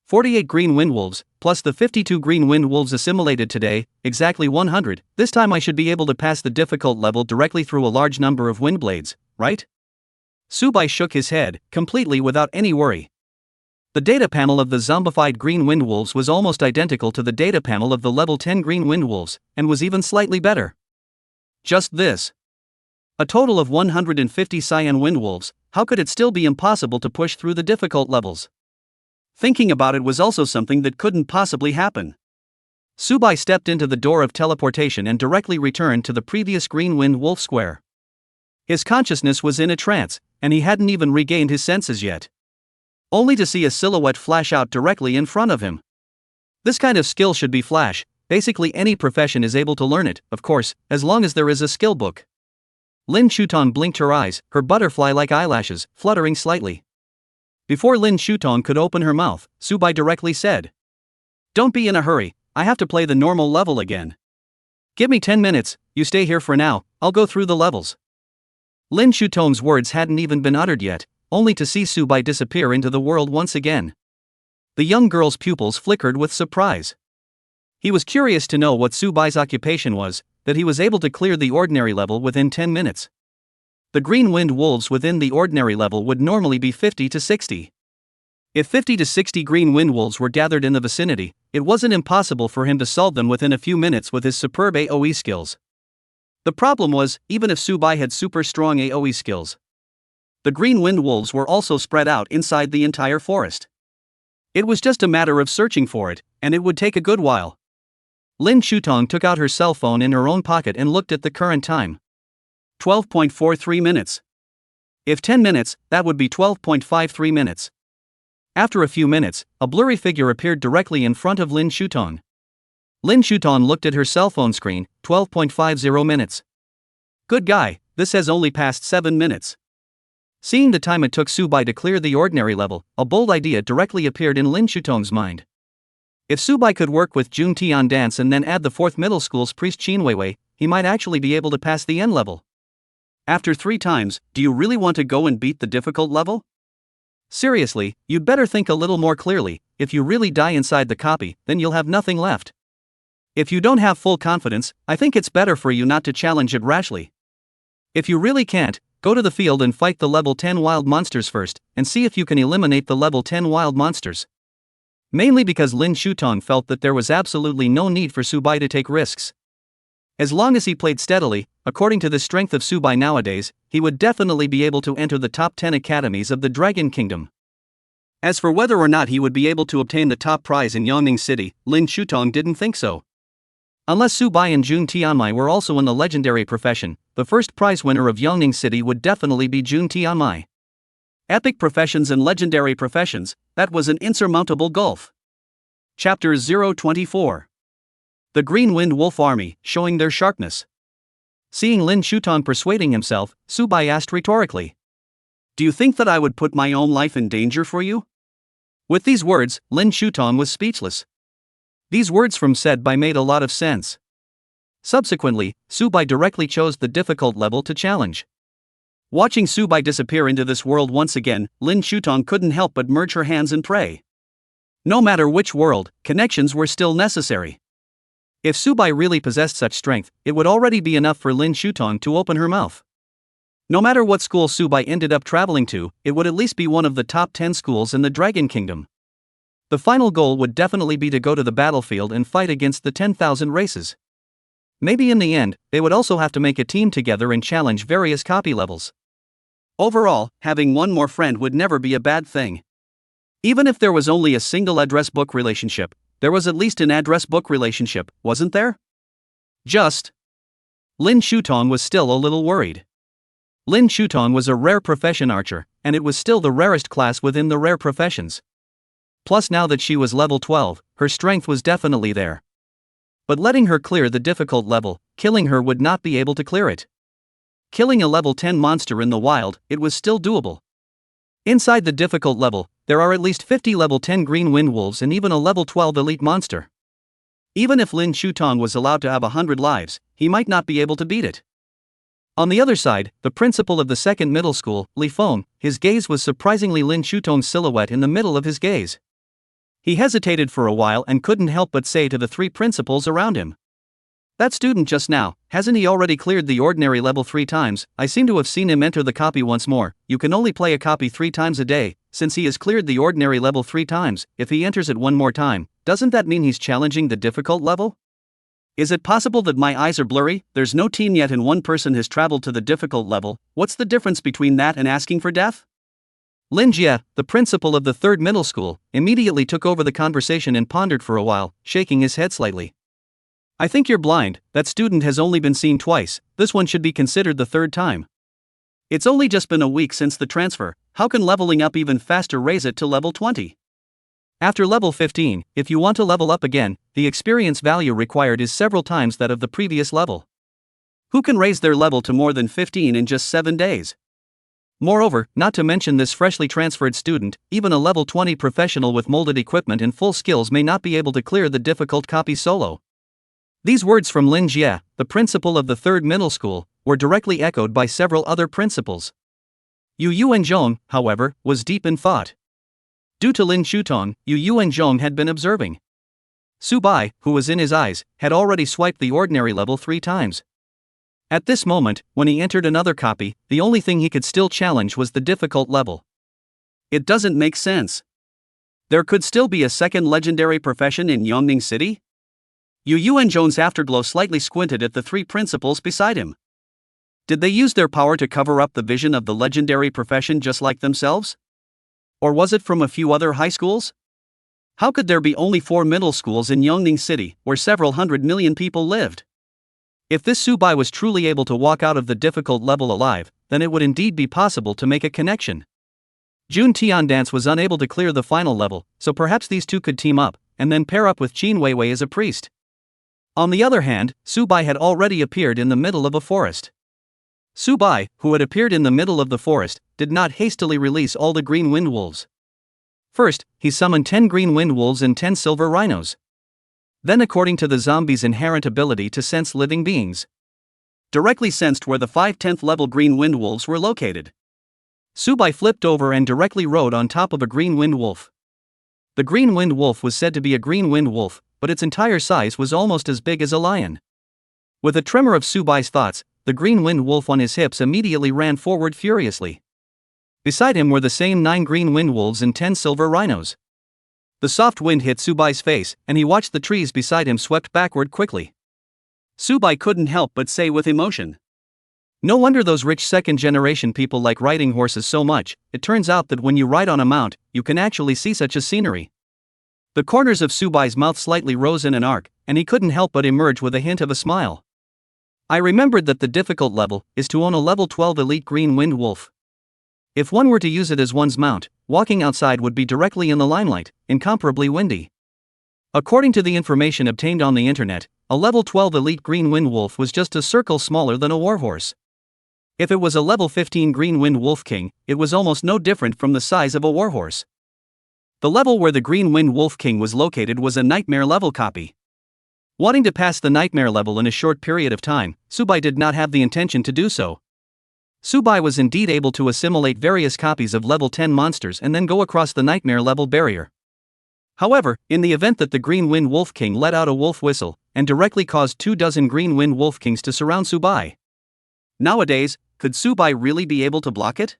A: 48 green wind wolves, plus the 52 green wind wolves assimilated today, exactly 100. This time I should be able to pass the difficult level directly through a large number of wind blades, right? Subai shook his head, completely without any worry. The data panel of the zombified green wind wolves was almost identical to the data panel of the level 10 green wind wolves, and was even slightly better. Just this. A total of 150 cyan wind wolves. How could it still be impossible to push through the difficult levels? Thinking about it was also something that couldn't possibly happen. Subai stepped into the door of teleportation and directly returned to the previous green wind wolf square. His consciousness was in a trance, and he hadn't even regained his senses yet. Only to see a silhouette flash out directly in front of him. This kind of skill should be flash. Basically any profession is able to learn it, of course, as long as there is a skill book. Lin Shutong blinked her eyes, her butterfly-like eyelashes fluttering slightly. Before Lin Shutong could open her mouth, Subai directly said, "Don't be in a hurry, I have to play the normal level again. Give me 10 minutes, you stay here for now, I'll go through the levels." Lin Shutong's words hadn't even been uttered yet, only to see Subai disappear into the world once again. The young girl's pupils flickered with surprise. He was curious to know what Subai's occupation was, that he was able to clear the ordinary level within 10 minutes. The green wind wolves within the ordinary level would normally be 50 to 60. If 50 to 60 green wind wolves were gathered in the vicinity, it wasn't impossible for him to solve them within a few minutes with his superb AoE skills. The problem was, even if Subai had super strong AoE skills, the green wind wolves were also spread out inside the entire forest. It was just a matter of searching for it, and it would take a good while. Lin Shutong took out her cell phone in her own pocket and looked at the current time. 12.43 minutes. If 10 minutes, that would be 12.53 minutes. After a few minutes, a blurry figure appeared directly in front of Lin Shutong. Lin Shutong looked at her cell phone screen, 12.50 minutes. Good guy, this has only passed 7 minutes. Seeing the time it took Subai to clear the ordinary level, a bold idea directly appeared in Lin Shutong's mind. If Subai could work with Jun Tian Dance and then add the 4th middle school's priest Qin Weiwei, he might actually be able to pass the end level. After 3 times, do you really want to go and beat the difficult level? Seriously, you'd better think a little more clearly. If you really die inside the copy, then you'll have nothing left. If you don't have full confidence, I think it's better for you not to challenge it rashly. If you really can't, go to the field and fight the level 10 wild monsters first, and see if you can eliminate the level 10 wild monsters. Mainly because Lin Shutong felt that there was absolutely no need for Subai to take risks. As long as he played steadily, according to the strength of Subai nowadays, he would definitely be able to enter the top 10 academies of the Dragon Kingdom. As for whether or not he would be able to obtain the top prize in Yongning City, Lin Shutong didn't think so. Unless Subai and Jun Tianmai were also in the legendary profession, the first prize winner of Yongning City would definitely be Jun Tianmai. Epic professions and legendary professions, that was an insurmountable gulf. Chapter 024. The Green Wind Wolf Army, showing their sharpness. Seeing Lin Shutong persuading himself, Subai asked rhetorically, "Do you think that I would put my own life in danger for you?" With these words, Lin Shutong was speechless. These words from Subai made a lot of sense. Subsequently, Subai directly chose the difficult level to challenge. Watching Subai disappear into this world once again, Lin Shutong couldn't help but merge her hands and pray. No matter which world, connections were still necessary. If Subai really possessed such strength, it would already be enough for Lin Shutong to open her mouth. No matter what school Subai ended up traveling to, it would at least be one of the top 10 schools in the Dragon Kingdom. The final goal would definitely be to go to the battlefield and fight against the 10,000 races. Maybe in the end, they would also have to make a team together and challenge various copy levels. Overall, having one more friend would never be a bad thing. Even if there was only a single address book relationship, there was at least an address book relationship, wasn't there? Just Lin Shutong was still a little worried. Lin Shutong was a rare profession archer, and it was still the rarest class within the rare professions. Plus, now that she was level 12, her strength was definitely there. But letting her clear the difficult level, killing her would not be able to clear it. Killing a level 10 monster in the wild, it was still doable. Inside the difficult level, there are at least 50 level 10 green wind wolves and even a level 12 elite monster. Even if Lin Shutong was allowed to have 100 lives, he might not be able to beat it. On the other side, the principal of the second middle school, Li Feng, his gaze was surprisingly Lin Shutong's silhouette in the middle of his gaze. He hesitated for a while and couldn't help but say to the three principals around him, "That student just now, hasn't he already cleared the ordinary level 3 times? I seem to have seen him enter the copy once more. You can only play a copy 3 times a day. Since he has cleared the ordinary level 3 times, if he enters it one more time, doesn't that mean he's challenging the difficult level? Is it possible that my eyes are blurry? There's no team yet and one person has traveled to the difficult level. What's the difference between that and asking for death?" Lin Jie, the principal of the third middle school, immediately took over the conversation and pondered for a while, shaking his head slightly. "I think you're blind. That student has only been seen twice. This one should be considered the third time. It's only just been a week since the transfer. How can leveling up even faster raise it to level 20? After level 15, if you want to level up again, the experience value required is several times that of the previous level. Who can raise their level to more than 15 in just 7 days? Moreover, not to mention this freshly transferred student, even a level 20 professional with molded equipment and full skills may not be able to clear the difficult copy solo." These words from Lin Jie, the principal of the third middle school, were directly echoed by several other principals. Yu Yuanzhong, however, was deep in thought. Due to Lin Shutong, Yu Yuanzhong had been observing. Su Bai, who was in his eyes, had already swiped the ordinary level 3 times. At this moment, when he entered another copy, the only thing he could still challenge was the difficult level. It doesn't make sense. There could still be a second legendary profession in Yongning City? Yu Yuanzhong's afterglow slightly squinted at the three principals beside him. Did they use their power to cover up the vision of the legendary profession just like themselves? Or was it from a few other high schools? How could there be only 4 middle schools in Yongning City, where several 100 million people lived? If this Su Bai was truly able to walk out of the difficult level alive, then it would indeed be possible to make a connection. Jun Tiandance was unable to clear the final level, so perhaps these two could team up, and then pair up with Qin Weiwei as a priest. On the other hand, Su Bai had already appeared in the middle of a forest. Su Bai, who had appeared in the middle of the forest, did not hastily release all the green wind wolves. First, he summoned 10 green wind wolves and 10 silver rhinos. Then, according to the zombie's inherent ability to sense living beings, directly sensed where the 5/10th level green wind wolves were located. Su Bai flipped over and directly rode on top of a green wind wolf. The green wind wolf was said to be a green wind wolf, but its entire size was almost as big as a lion. With a tremor of Su Bai's thoughts, the green wind wolf on his hips immediately ran forward furiously. Beside him were the same 9 green wind wolves and 10 silver rhinos. The soft wind hit Su Bai's face, and he watched the trees beside him swept backward quickly. Su Bai couldn't help but say with emotion, "No wonder those rich second-generation people like riding horses so much. It turns out that when you ride on a mount, you can actually see such a scenery." The corners of Su Bai's mouth slightly rose in an arc, and he couldn't help but emerge with a hint of a smile. I remembered that the difficult level is to own a level 12 elite green wind wolf. If one were to use it as one's mount, walking outside would be directly in the limelight, incomparably windy. According to the information obtained on the internet, a level 12 elite green wind wolf was just a circle smaller than a warhorse. If it was a level 15 green wind wolf king, it was almost no different from the size of a warhorse. The level where the green wind wolf king was located was a nightmare level copy. Wanting to pass the nightmare level in a short period of time, Su Bai did not have the intention to do so. Su Bai was indeed able to assimilate various copies of level 10 monsters and then go across the nightmare level barrier. However, in the event that the green wind wolf king let out a wolf whistle, and directly caused 24 green wind wolf kings to surround Su Bai. Nowadays, could Su Bai really be able to block it?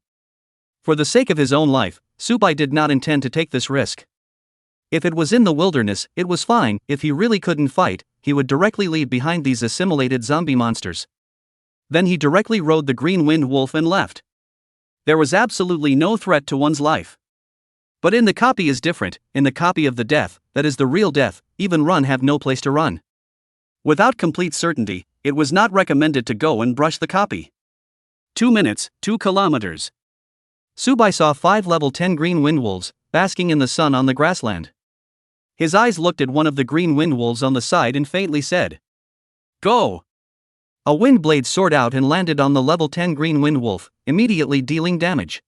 A: For the sake of his own life, Su Bai did not intend to take this risk. If it was in the wilderness, it was fine. If he really couldn't fight, he would directly leave behind these assimilated zombie monsters. Then he directly rode the green wind wolf and left. There was absolutely no threat to one's life. But in the copy is different. In the copy of the death, that is the real death, even run have no place to run. Without complete certainty, it was not recommended to go and brush the copy. 2 minutes, 2 kilometers. Subai saw 5 level 10 green wind wolves, basking in the sun on the grassland. His eyes looked at one of the green wind wolves on the side and faintly said, "Go!" A wind blade soared out and landed on the level 10 green wind wolf, immediately dealing damage.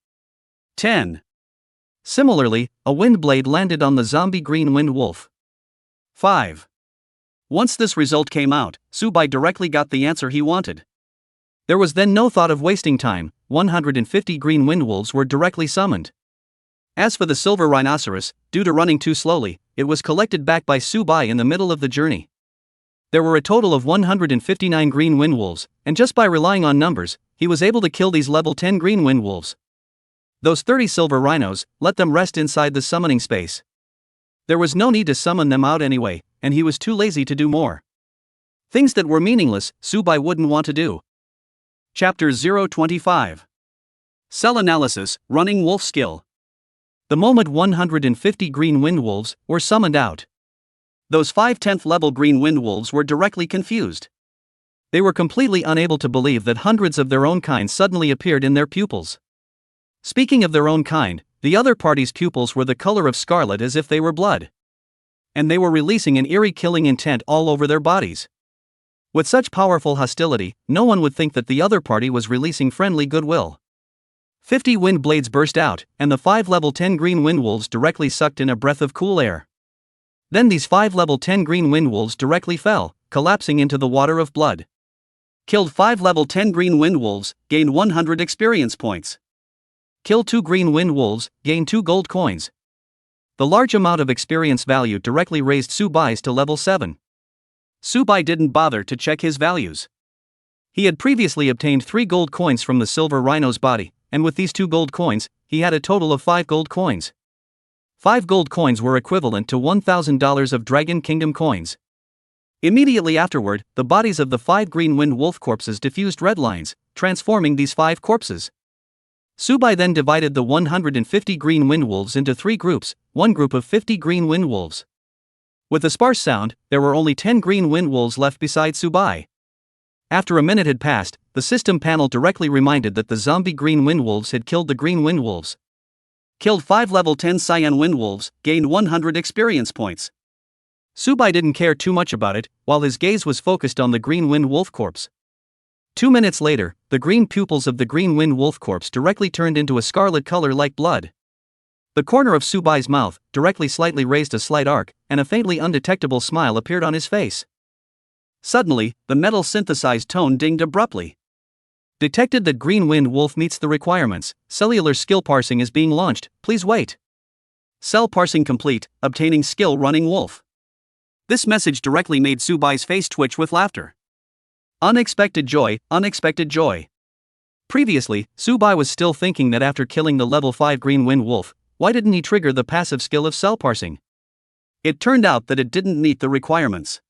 A: 10. Similarly, a wind blade landed on the zombie green wind wolf. 5. Once this result came out, Subai directly got the answer he wanted. There was then no thought of wasting time. 150 green wind wolves were directly summoned. As for the silver rhinoceros, due to running too slowly, it was collected back by Subai in the middle of the journey. There were a total of 159 green wind wolves, and just by relying on numbers, he was able to kill these level 10 green wind wolves. Those 30 silver rhinos, let them rest inside the summoning space. There was no need to summon them out anyway, and he was too lazy to do more. Things that were meaningless, Subai wouldn't want to do. Chapter 025. Cell Analysis, Running Wolf Skill. The moment 150 green wind wolves were summoned out, those 5 10th level green wind wolves were directly confused. They were completely unable to believe that hundreds of their own kind suddenly appeared in their pupils. Speaking of their own kind, the other party's pupils were the color of scarlet as if they were blood. And they were releasing an eerie killing intent all over their bodies. With such powerful hostility, no one would think that the other party was releasing friendly goodwill. 50 wind blades burst out, and the 5 level 10 green wind wolves directly sucked in a breath of cool air. Then these 5 level 10 green wind wolves directly fell, collapsing into the water of blood. Killed 5 level 10 green wind wolves, gained 100 experience points. Killed 2 green wind wolves, gained 2 gold coins. The large amount of experience value directly raised Subai's to level 7. Subai didn't bother to check his values. He had previously obtained 3 gold coins from the silver rhino's body, and with these 2 gold coins, he had a total of 5 gold coins. 5 gold coins were equivalent to $1,000 of Dragon Kingdom coins. Immediately afterward, the bodies of the 5 green wind wolf corpses diffused red lines, transforming these 5 corpses. Subai then divided the 150 green wind wolves into 3 groups, one group of 50 green wind wolves. With a sparse sound, there were only 10 green wind wolves left beside Subai. After a minute had passed, the system panel directly reminded that the zombie green wind wolves had killed the green wind wolves. Killed 5 level 10 cyan wind wolves, gained 100 experience points. Subai didn't care too much about it, while his gaze was focused on the green wind wolf corpse. 2 minutes later, the green pupils of the green wind wolf corpse directly turned into a scarlet color like blood. The corner of Subai's mouth directly slightly raised a slight arc, and a faintly undetectable smile appeared on his face. Suddenly, the metal synthesized tone dinged abruptly. Detected that green wind wolf meets the requirements. Cellular skill parsing is being launched, please wait. Cell parsing complete, obtaining skill running wolf. This message directly made Subai's face twitch with laughter. Unexpected joy, unexpected joy. Previously, Subai was still thinking that after killing the level 5 green wind wolf, why didn't he trigger the passive skill of cell parsing? It turned out that it didn't meet the requirements.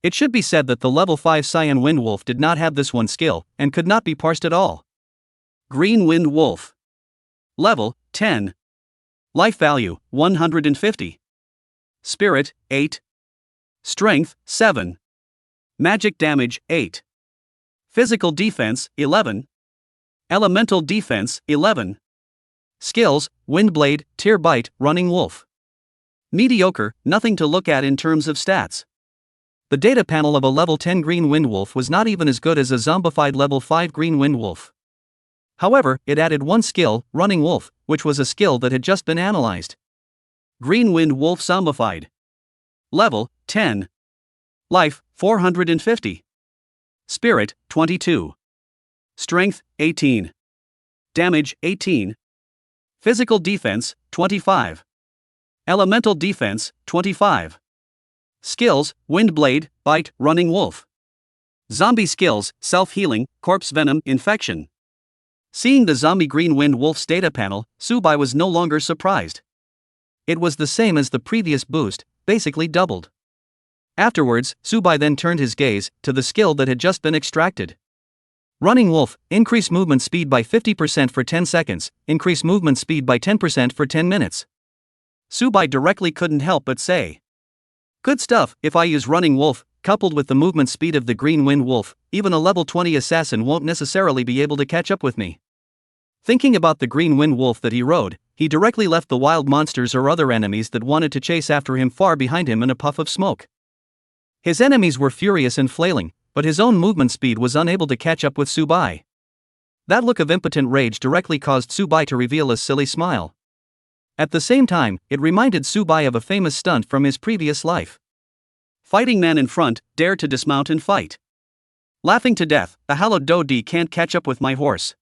A: It should be said that the level 5 cyan wind wolf did not have this one skill, and could not be parsed at all. Green wind wolf. Level, 10. Life value, 150. Spirit, 8. Strength, 7. Magic damage, 8. Physical defense, 11. Elemental defense, 11. Skills, Windblade, Tear Bite, Running Wolf. Mediocre, nothing to look at in terms of stats. The data panel of a level 10 green wind wolf was not even as good as a zombified level 5 green wind wolf. However, it added one skill, Running Wolf, which was a skill that had just been analyzed. Green wind wolf zombified. Level, 10. Life, 450. Spirit, 22. Strength, 18. Damage, 18. Physical defense, 25. Elemental defense, 25. Skills, Windblade, Bite, Running Wolf. Zombie skills, Self-Healing, Corpse Venom, Infection. Seeing the zombie green wind wolf's data panel, Subai was no longer surprised. It was the same as the previous boost, basically doubled. Afterwards, Subai then turned his gaze to the skill that had just been extracted. Running Wolf, increase movement speed by 50% for 10 seconds, increase movement speed by 10% for 10 minutes. Subai directly couldn't help but say, "Good stuff. If I use Running Wolf, coupled with the movement speed of the Green Wind Wolf, even a level 20 assassin won't necessarily be able to catch up with me. Thinking about the Green Wind Wolf that he rode, he directly left the wild monsters or other enemies that wanted to chase after him far behind him in a puff of smoke. His enemies were furious and flailing, but his own movement speed was unable to catch up with Subai. That look of impotent rage directly caused Subai to reveal a silly smile. At the same time, it reminded Subai of a famous stunt from his previous life. Fighting man in front, dare to dismount and fight. Laughing to death, a hallowed Dodi can't catch up with my horse.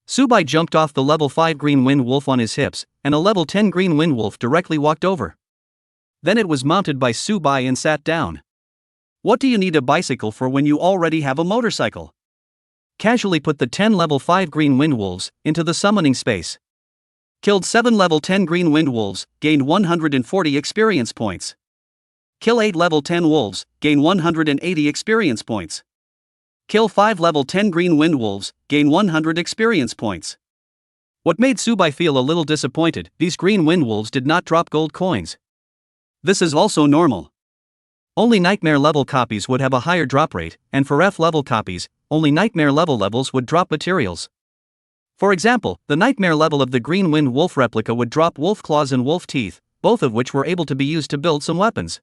A: Subai jumped off the level 5 Green Wind Wolf on his hips, and a level 10 Green Wind Wolf directly walked over. Then it was mounted by Subai and sat down. What do you need a bicycle for when you already have a motorcycle? Casually put the 10 level 5 Green Wind Wolves into the summoning space. Killed 7 level 10 Green Wind Wolves, gained 140 experience points. Kill 8 level 10 Wolves, gain 180 experience points. Kill 5 level 10 Green Wind Wolves, gain 100 experience points. What made Subai feel a little disappointed, these Green Wind Wolves did not drop gold coins. This is also normal. Only Nightmare level copies would have a higher drop rate, and for F level copies, only Nightmare level levels would drop materials. For example, the Nightmare level of the Green Wind Wolf replica would drop wolf claws and wolf teeth, both of which were able to be used to build some weapons.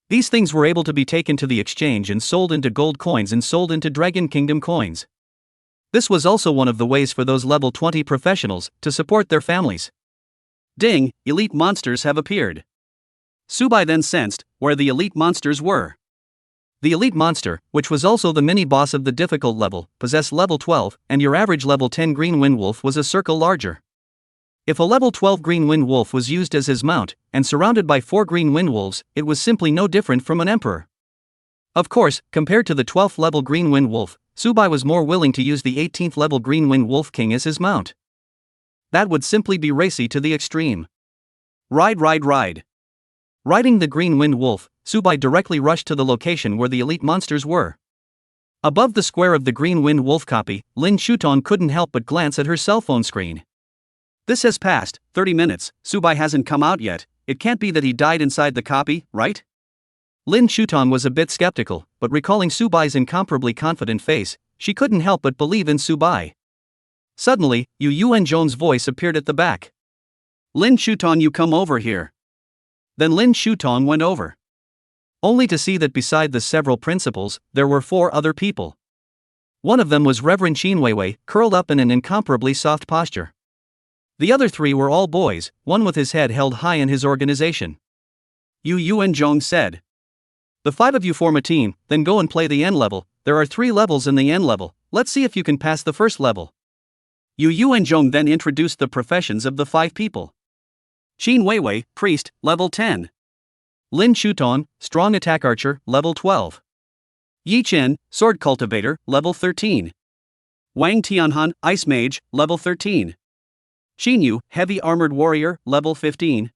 A: These things were able to be taken to the exchange and sold into gold coins and sold into Dragon Kingdom coins. This was also one of the ways for those level 20 professionals to support their families. Ding, elite monsters have appeared. Subai then sensed where the elite monsters were. The elite monster, which was also the mini-boss of the difficult level, possessed level 12, and your average level 10 Green Wind Wolf was a circle larger. If a level 12 Green Wind Wolf was used as his mount, and surrounded by 4 Green Wind Wolves, it was simply no different from an emperor. Of course, compared to the 12th level Green Wind Wolf, Subai was more willing to use the 18th level Green Wind Wolf King as his mount. That would simply be racy to the extreme. Ride. Riding the Green Wind Wolf, Subai directly rushed to the location where the elite monsters were. Above the square of the Green Wind Wolf copy, Lin Shuton couldn't help but glance at her cell phone screen. This has passed 30 minutes, Subai hasn't come out yet, it can't be that he died inside the copy, right? Lin Shuton was a bit skeptical, but recalling Subai's incomparably confident face, she couldn't help but believe in Subai. Suddenly, Yu Yuanzhong's voice appeared at the back. Lin Shuton, you come over here. Then Lin Shuton went over. Only to see that beside the several principals, there were 4 other people. One of them was Reverend Qin Weiwei, curled up in an incomparably soft posture. The other 3 were all boys, one with his head held high in his organization. Yu Yuanzhong said. The 5 of you form a team, then go and play the N level. There are 3 levels in the N level, let's see if you can pass the first level. Yu Yuanzhong then introduced the professions of the 5 people. Qin Weiwei, priest, level 10. Lin Shuton, strong attack archer, level 12. Yi Chen, sword cultivator, level 13. Wang Tianhan, ice mage, level 13. Xin Yu, heavy armored warrior, level 15.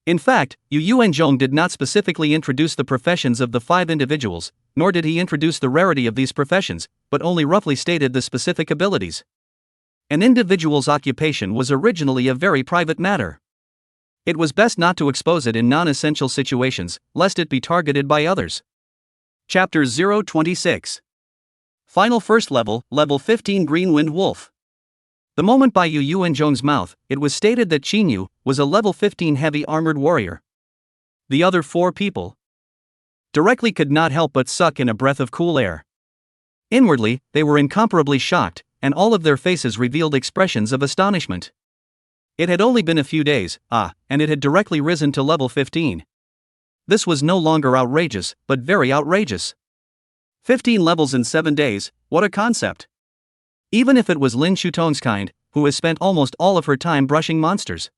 A: In fact, Yu Yuanzhong did not specifically introduce the professions of the 5 individuals, nor did he introduce the rarity of these professions, but only roughly stated the specific abilities. An individual's occupation was originally a very private matter. It was best not to expose it in non-essential situations, lest it be targeted by others. Chapter 026. Final first level, level 15 Green Wind Wolf. The moment by Yu Yuanzhong's mouth, it was stated that Qin Yu was a level 15 heavy armored warrior. The other 4 people directly could not help but suck in a breath of cool air. Inwardly, they were incomparably shocked, and all of their faces revealed expressions of astonishment. It had only been a few days, and it had directly risen to level 15. This was no longer outrageous, but very outrageous. 15 levels in 7 days, what a concept. Even if it was Lin Shuton's kind, who has spent almost all of her time brushing monsters.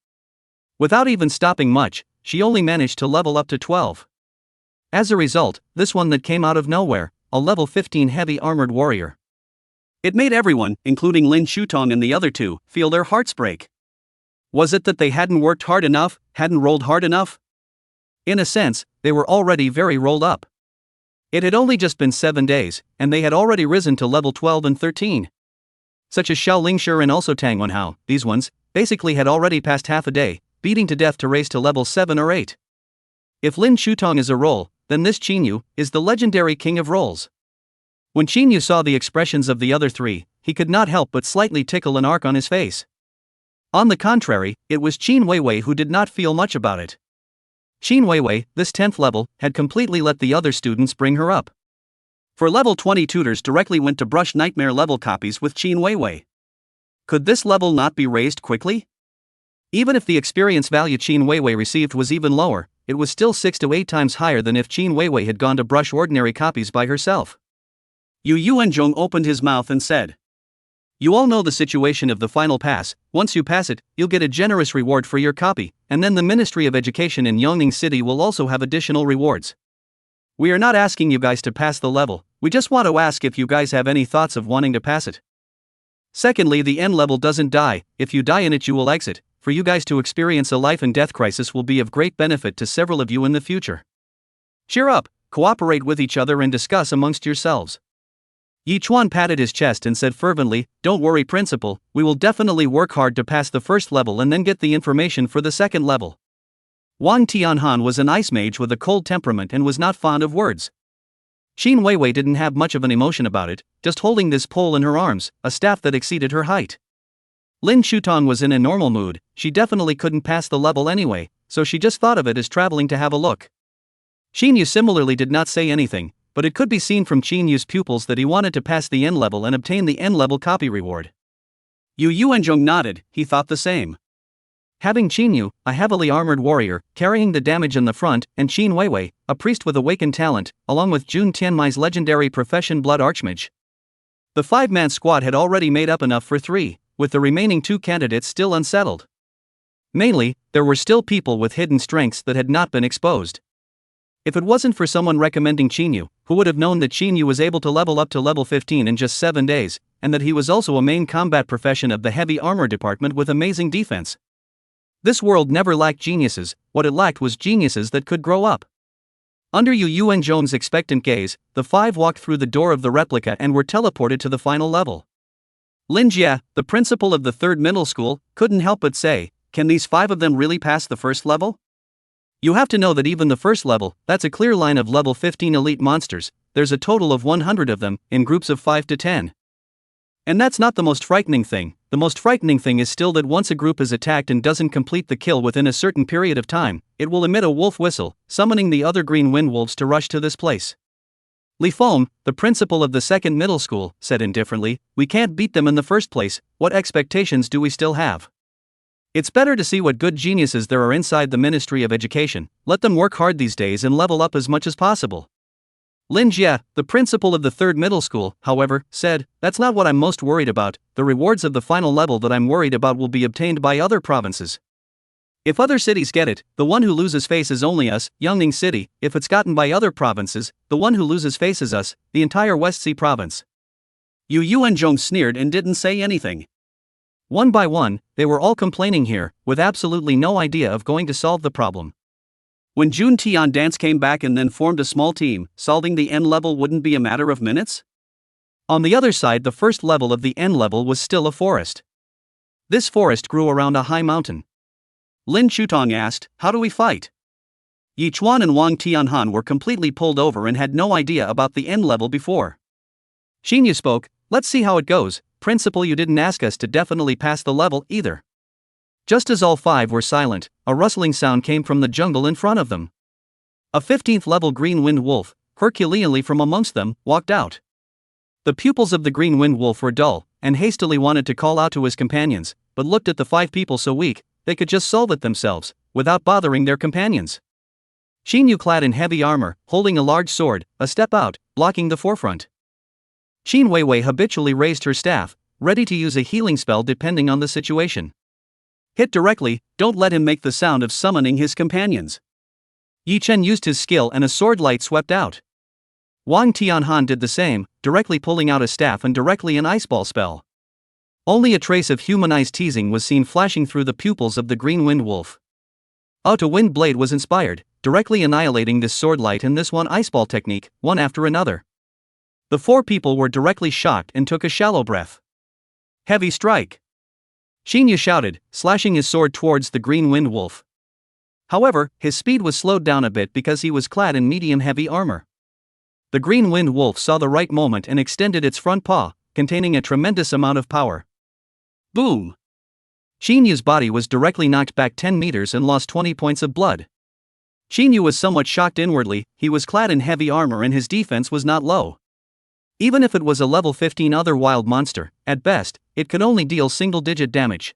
A: Without even stopping much, she only managed to level up to 12. As a result, this one that came out of nowhere, a level 15 heavy armored warrior. It made everyone, including Lin Shuton and the other 2, feel their hearts break. Was it that they hadn't worked hard enough, hadn't rolled hard enough? In a sense, they were already very rolled up. It had only just been 7 days, and they had already risen to level 12 and 13. Such as Xiao Lingshi and also Tang Wenhao, these ones, basically had already passed half a day, beating to death to raise to level 7 or 8. If Lin Shutong is a roll, then this Chinyu is the legendary king of rolls. When Chinyu saw the expressions of the other three, he could not help but slightly tickle an arc on his face. On the contrary, it was Qin Weiwei who did not feel much about it. Qin Weiwei, this 10th level, had completely let the other students bring her up. For level 20 tutors directly went to brush nightmare level copies with Qin Weiwei. Could this level not be raised quickly? Even if the experience value Qin Weiwei received was even lower, it was still 6 to 8 times higher than if Qin Weiwei had gone to brush ordinary copies by herself. Yu Yuanzhong opened his mouth and said, "You all know the situation of the final pass. Once you pass it, you'll get a generous reward for your copy, and then the Ministry of Education in Yongning City will also have additional rewards. We are not asking you guys to pass the level, we just want to ask if you guys have any thoughts of wanting to pass it. Secondly, the N level doesn't die, if you die in it you will exit. For you guys to experience a life and death crisis will be of great benefit to several of you in the future. Cheer up, cooperate with each other and discuss amongst yourselves." Yi Chuan patted his chest and said fervently, "Don't worry, Principal, we will definitely work hard to pass the first level and then get the information for the second level." Wang Tianhan was an ice mage with a cold temperament and was not fond of words. Qin Weiwei didn't have much of an emotion about it, just holding this pole in her arms, a staff that exceeded her height. Lin Shutong was in a normal mood, she definitely couldn't pass the level anyway, so she just thought of it as traveling to have a look. Qin Yu similarly did not say anything, but it could be seen from Qin Yu's pupils that he wanted to pass the N level and obtain the N level copy reward. Yu Yuanzhong nodded, he thought the same. Having Qin Yu, a heavily armored warrior, carrying the damage in the front, and Qin Weiwei, a priest with awakened talent, along with Jun Tianmai's legendary profession Blood Archmage. The 5-man squad had already made up enough for 3, with the remaining 2 candidates still unsettled. Mainly, there were still people with hidden strengths that had not been exposed. If it wasn't for someone recommending Qin Yu, who would have known that Qin Yu was able to level up to level 15 in just 7 days, and that he was also a main combat profession of the heavy armor department with amazing defense. This world never lacked geniuses, what it lacked was geniuses that could grow up. Under Yu Yuanzhong's expectant gaze, the 5 walked through the door of the replica and were teleported to the final level. Lin Jie, the principal of the 3rd middle school, couldn't help but say, "Can these 5 of them really pass the first level? You have to know that even the first level, that's a clear line of level 15 elite monsters, there's a total of 100 of them, in groups of 5 to 10. And that's not the most frightening thing, the most frightening thing is still that once a group is attacked and doesn't complete the kill within a certain period of time, it will emit a wolf whistle, summoning the other green wind wolves to rush to this place." Li Feng, the principal of the 2nd middle school, said indifferently, "We can't beat them in the first place, what expectations do we still have? It's better to see what good geniuses there are inside the Ministry of Education, let them work hard these days and level up as much as possible." Lin Jie, the principal of the 3rd middle school, however, said, "That's not what I'm most worried about, the rewards of the final level that I'm worried about will be obtained by other provinces. If other cities get it, the one who loses face is only us, Yongning City. If it's gotten by other provinces, the one who loses face is us, the entire West Sea province." Yu Yuanzhong sneered and didn't say anything. One by one, they were all complaining here, with absolutely no idea of going to solve the problem. When Jun Tian Dance came back and then formed a small team, solving the N level wouldn't be a matter of minutes? On the other side, the first level of the N level was still a forest. This forest grew around a high mountain. Lin Shutong asked, "How do we fight?" Yi Chuan and Wang Tianhan were completely pulled over and had no idea about the N level before. Qin Yu spoke, "Let's see how it goes, Principal, you didn't ask us to definitely pass the level either." Just as all 5 were silent, a rustling sound came from the jungle in front of them. A 15th level green wind wolf, Herculeanly from amongst them, walked out. The pupils of the green wind wolf were dull, and hastily wanted to call out to his companions, but looked at the 5 people so weak, they could just solve it themselves, without bothering their companions. Qin Yu, clad in heavy armor, holding a large sword, a step out, blocking the forefront. Qin Weiwei habitually raised her staff, ready to use a healing spell depending on the situation. Hit directly, don't let him make the sound of summoning his companions. Yi Chen used his skill and a sword light swept out. Wang Tianhan did the same, directly pulling out a staff and directly an ice ball spell. Only a trace of humanized teasing was seen flashing through the pupils of the green wind wolf. To Wind Blade was inspired, directly annihilating this sword light and this one ice ball technique, one after another. The 4 people were directly shocked and took a shallow breath. Heavy strike! Qin Yu shouted, slashing his sword towards the green wind wolf. However, his speed was slowed down a bit because he was clad in medium-heavy armor. The green wind wolf saw the right moment and extended its front paw, containing a tremendous amount of power. Boom! Shinyu's body was directly knocked back 10 meters and lost 20 points of blood. Shinyu was somewhat shocked inwardly. He was clad in heavy armor and his defense was not low. Even if it was a level 15 other wild monster, at best, it could only deal single-digit damage.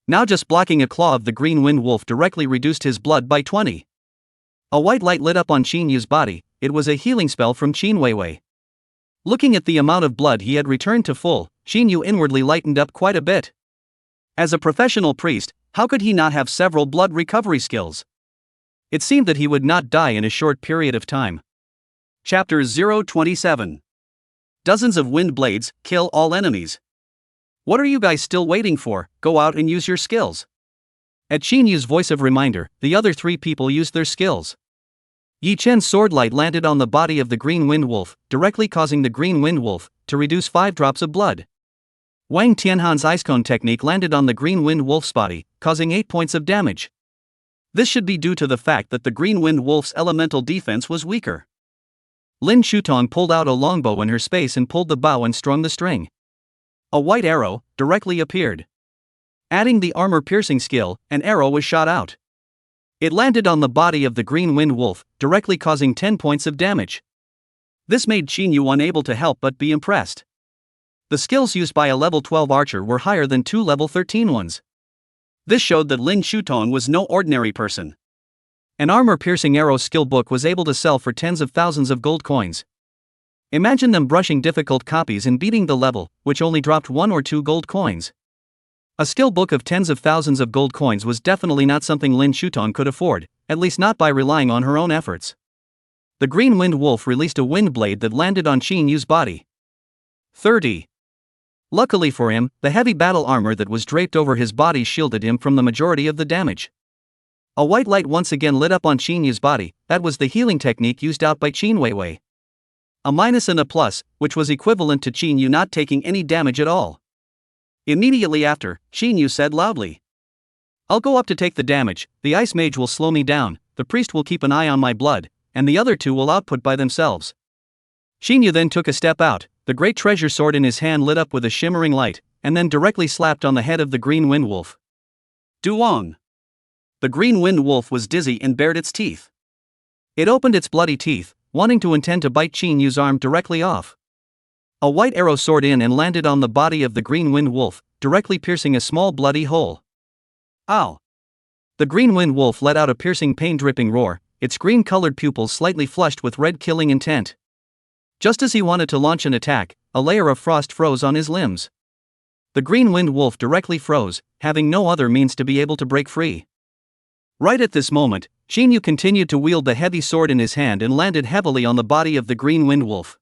A: Now just blocking a claw of the green wind wolf directly reduced his blood by 20. A white light lit up on Shinyu's body. It was a healing spell from Qin Weiwei. Looking at the amount of blood he had returned to full, Shinyu inwardly lightened up quite a bit. As a professional priest, how could he not have several blood recovery skills? It seemed that he would not die in a short period of time. Chapter 027. Dozens of wind blades, kill all enemies. What are you guys still waiting for? Go out and use your skills. At Shinyu's voice of reminder, the other three people used their skills. Yi Chen's sword light landed on the body of the green wind wolf, directly causing the green wind wolf to reduce 5 drops of blood. Wang Tianhan's ice cone technique landed on the green wind wolf's body, causing 8 points of damage. This should be due to the fact that the green wind wolf's elemental defense was weaker. Lin Shutong pulled out a longbow in her space and pulled the bow and strung the string. A white arrow directly appeared. Adding the armor-piercing skill, an arrow was shot out. It landed on the body of the green wind wolf, directly causing 10 points of damage. This made Shinyu unable to help but be impressed. The skills used by a level 12 archer were higher than 2 level 13 ones. This showed that Lin Shutong was no ordinary person. An armor-piercing arrow skill book was able to sell for tens of thousands of gold coins. Imagine them brushing difficult copies and beating the level, which only dropped 1 or 2 gold coins. A skill book of tens of thousands of gold coins was definitely not something Lin Shutong could afford, at least not by relying on her own efforts. The green wind wolf released a wind blade that landed on Shinyu's body. 30. Luckily for him, the heavy battle armor that was draped over his body shielded him from the majority of the damage. A white light once again lit up on Shinyu's body. That was the healing technique used out by Qin Weiwei. A minus and a plus, which was equivalent to Shinyu not taking any damage at all. Immediately after, Shinyu said loudly, "I'll go up to take the damage, the ice mage will slow me down, the priest will keep an eye on my blood, and the other two will output by themselves." Shinyu then took a step out, the great treasure sword in his hand lit up with a shimmering light, and then directly slapped on the head of the green wind wolf. Duong! The green wind wolf was dizzy and bared its teeth. It opened its bloody teeth, wanting to intend to bite Shinyu's arm directly off. A white arrow soared in and landed on the body of the green wind wolf, directly piercing a small bloody hole. Ow! The green wind wolf let out a piercing pain-dripping roar, its green-colored pupils slightly flushed with red killing intent. Just as he wanted to launch an attack, a layer of frost froze on his limbs. The green wind wolf directly froze, having no other means to be able to break free. Right at this moment, Shinyu continued to wield the heavy sword in his hand and landed heavily on the body of the green wind wolf.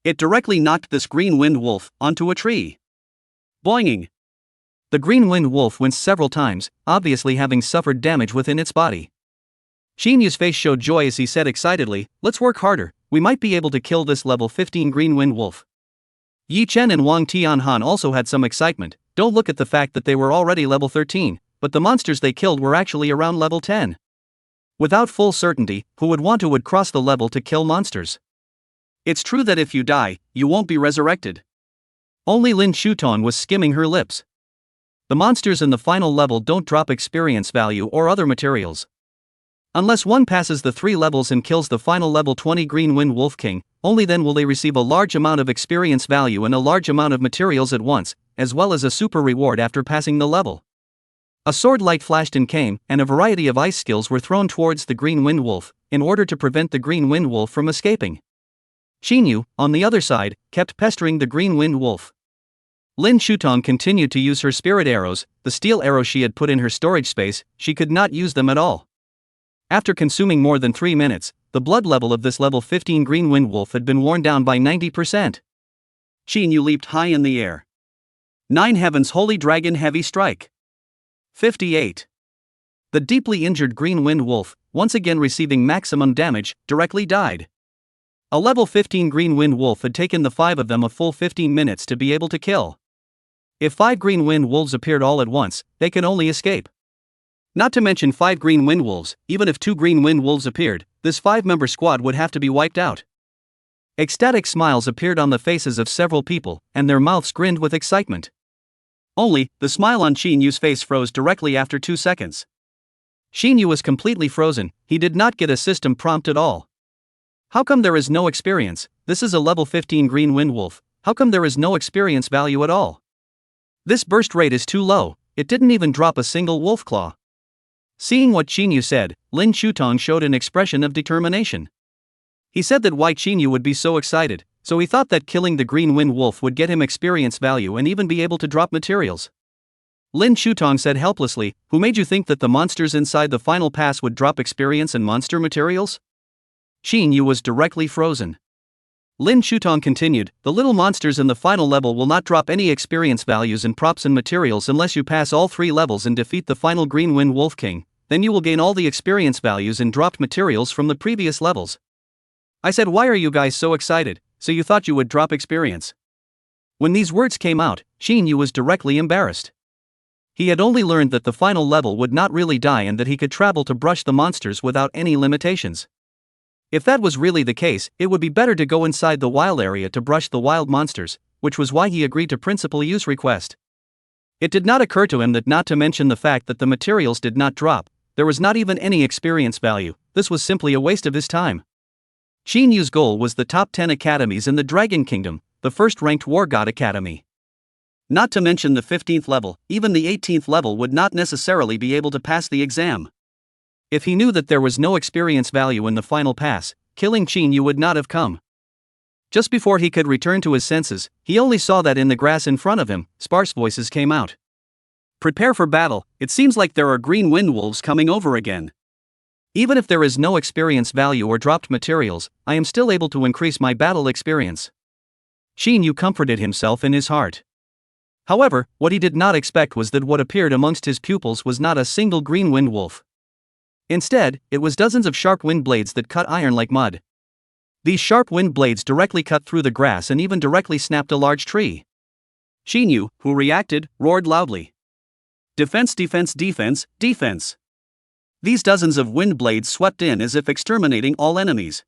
A: It directly knocked this green wind wolf onto a tree. Boinging! The green wind wolf winced several times, obviously having suffered damage within its body. Shinyu's face showed joy as he said excitedly, "Let's work harder, we might be able to kill this level 15 green wind wolf." Yi Chen and Wang Tianhan also had some excitement. Don't look at the fact that they were already level 13, but the monsters they killed were actually around level 10. Without full certainty, who would cross the level to kill monsters? It's true that if you die, you won't be resurrected. Only Lin Shutong was skimming her lips. The monsters in the final level don't drop experience value or other materials. Unless one passes the 3 levels and kills the final level 20 green wind wolf king, only then will they receive a large amount of experience value and a large amount of materials at once, as well as a super reward after passing the level. A sword light flashed and came, and a variety of ice skills were thrown towards the green wind wolf, in order to prevent the green wind wolf from escaping. Shinyu, on the other side, kept pestering the green wind wolf. Lin Shutong continued to use her spirit arrows, the steel arrows she had put in her storage space. She could not use them at all. After consuming more than 3 minutes, the blood level of this level 15 green wind wolf had been worn down by 90%. Shinyu leaped high in the air. 9 Heaven's Holy Dragon Heavy Strike. 58. The deeply injured green wind wolf, once again receiving maximum damage, directly died. A level 15 green wind wolf had taken the 5 of them a full 15 minutes to be able to kill. If 5 green wind wolves appeared all at once, they could only escape. Not to mention 5 green wind wolves. Even if 2 green wind wolves appeared, this 5-member squad would have to be wiped out. Ecstatic smiles appeared on the faces of several people, and their mouths grinned with excitement. Only, the smile on Shin Yu's face froze directly after 2 seconds. Shin Yu was completely frozen. He did not get a system prompt at all. How come there is no experience? This is a level 15 green wind wolf. How come there is no experience value at all? This burst rate is too low. It didn't even drop a single wolf claw. Seeing what Shin Yu said, Lin Shutong showed an expression of determination. He said that why Shin Yu would be so excited, so he thought that killing the green wind wolf would get him experience value and even be able to drop materials. Lin Shutong said helplessly, "Who made you think that the monsters inside the final pass would drop experience and monster materials?" Shin Yu was directly frozen. Lin Shutong continued, "The little monsters in the final level will not drop any experience values and props and materials unless you pass all 3 levels and defeat the final Green Wind Wolf King, then you will gain all the experience values and dropped materials from the previous levels." I said, "Why are you guys so excited? So you thought you would drop experience?" When these words came out, Shin Yu was directly embarrassed. He had only learned that the final level would not really die and that he could travel to brush the monsters without any limitations. If that was really the case, it would be better to go inside the wild area to brush the wild monsters, which was why he agreed to Principal Yu's request. It did not occur to him that, not to mention the fact that the materials did not drop, there was not even any experience value. This was simply a waste of his time. Shin Yu's goal was the top 10 academies in the Dragon Kingdom, the first-ranked War God Academy. Not to mention the 15th level, even the 18th level would not necessarily be able to pass the exam. If he knew that there was no experience value in the final pass, killing Shin Yu would not have come. Just before he could return to his senses, he only saw that in the grass in front of him, sparse voices came out. "Prepare for battle, it seems like there are green wind wolves coming over again. Even if there is no experience value or dropped materials, I am still able to increase my battle experience." Shin Yu comforted himself in his heart. However, what he did not expect was that what appeared amongst his pupils was not a single green wind wolf. Instead, it was dozens of sharp wind blades that cut iron like mud. These sharp wind blades directly cut through the grass and even directly snapped a large tree. Shin Yu, who reacted, roared loudly. "Defense, defense, defense, defense!" These dozens of wind blades swept in as if exterminating all enemies.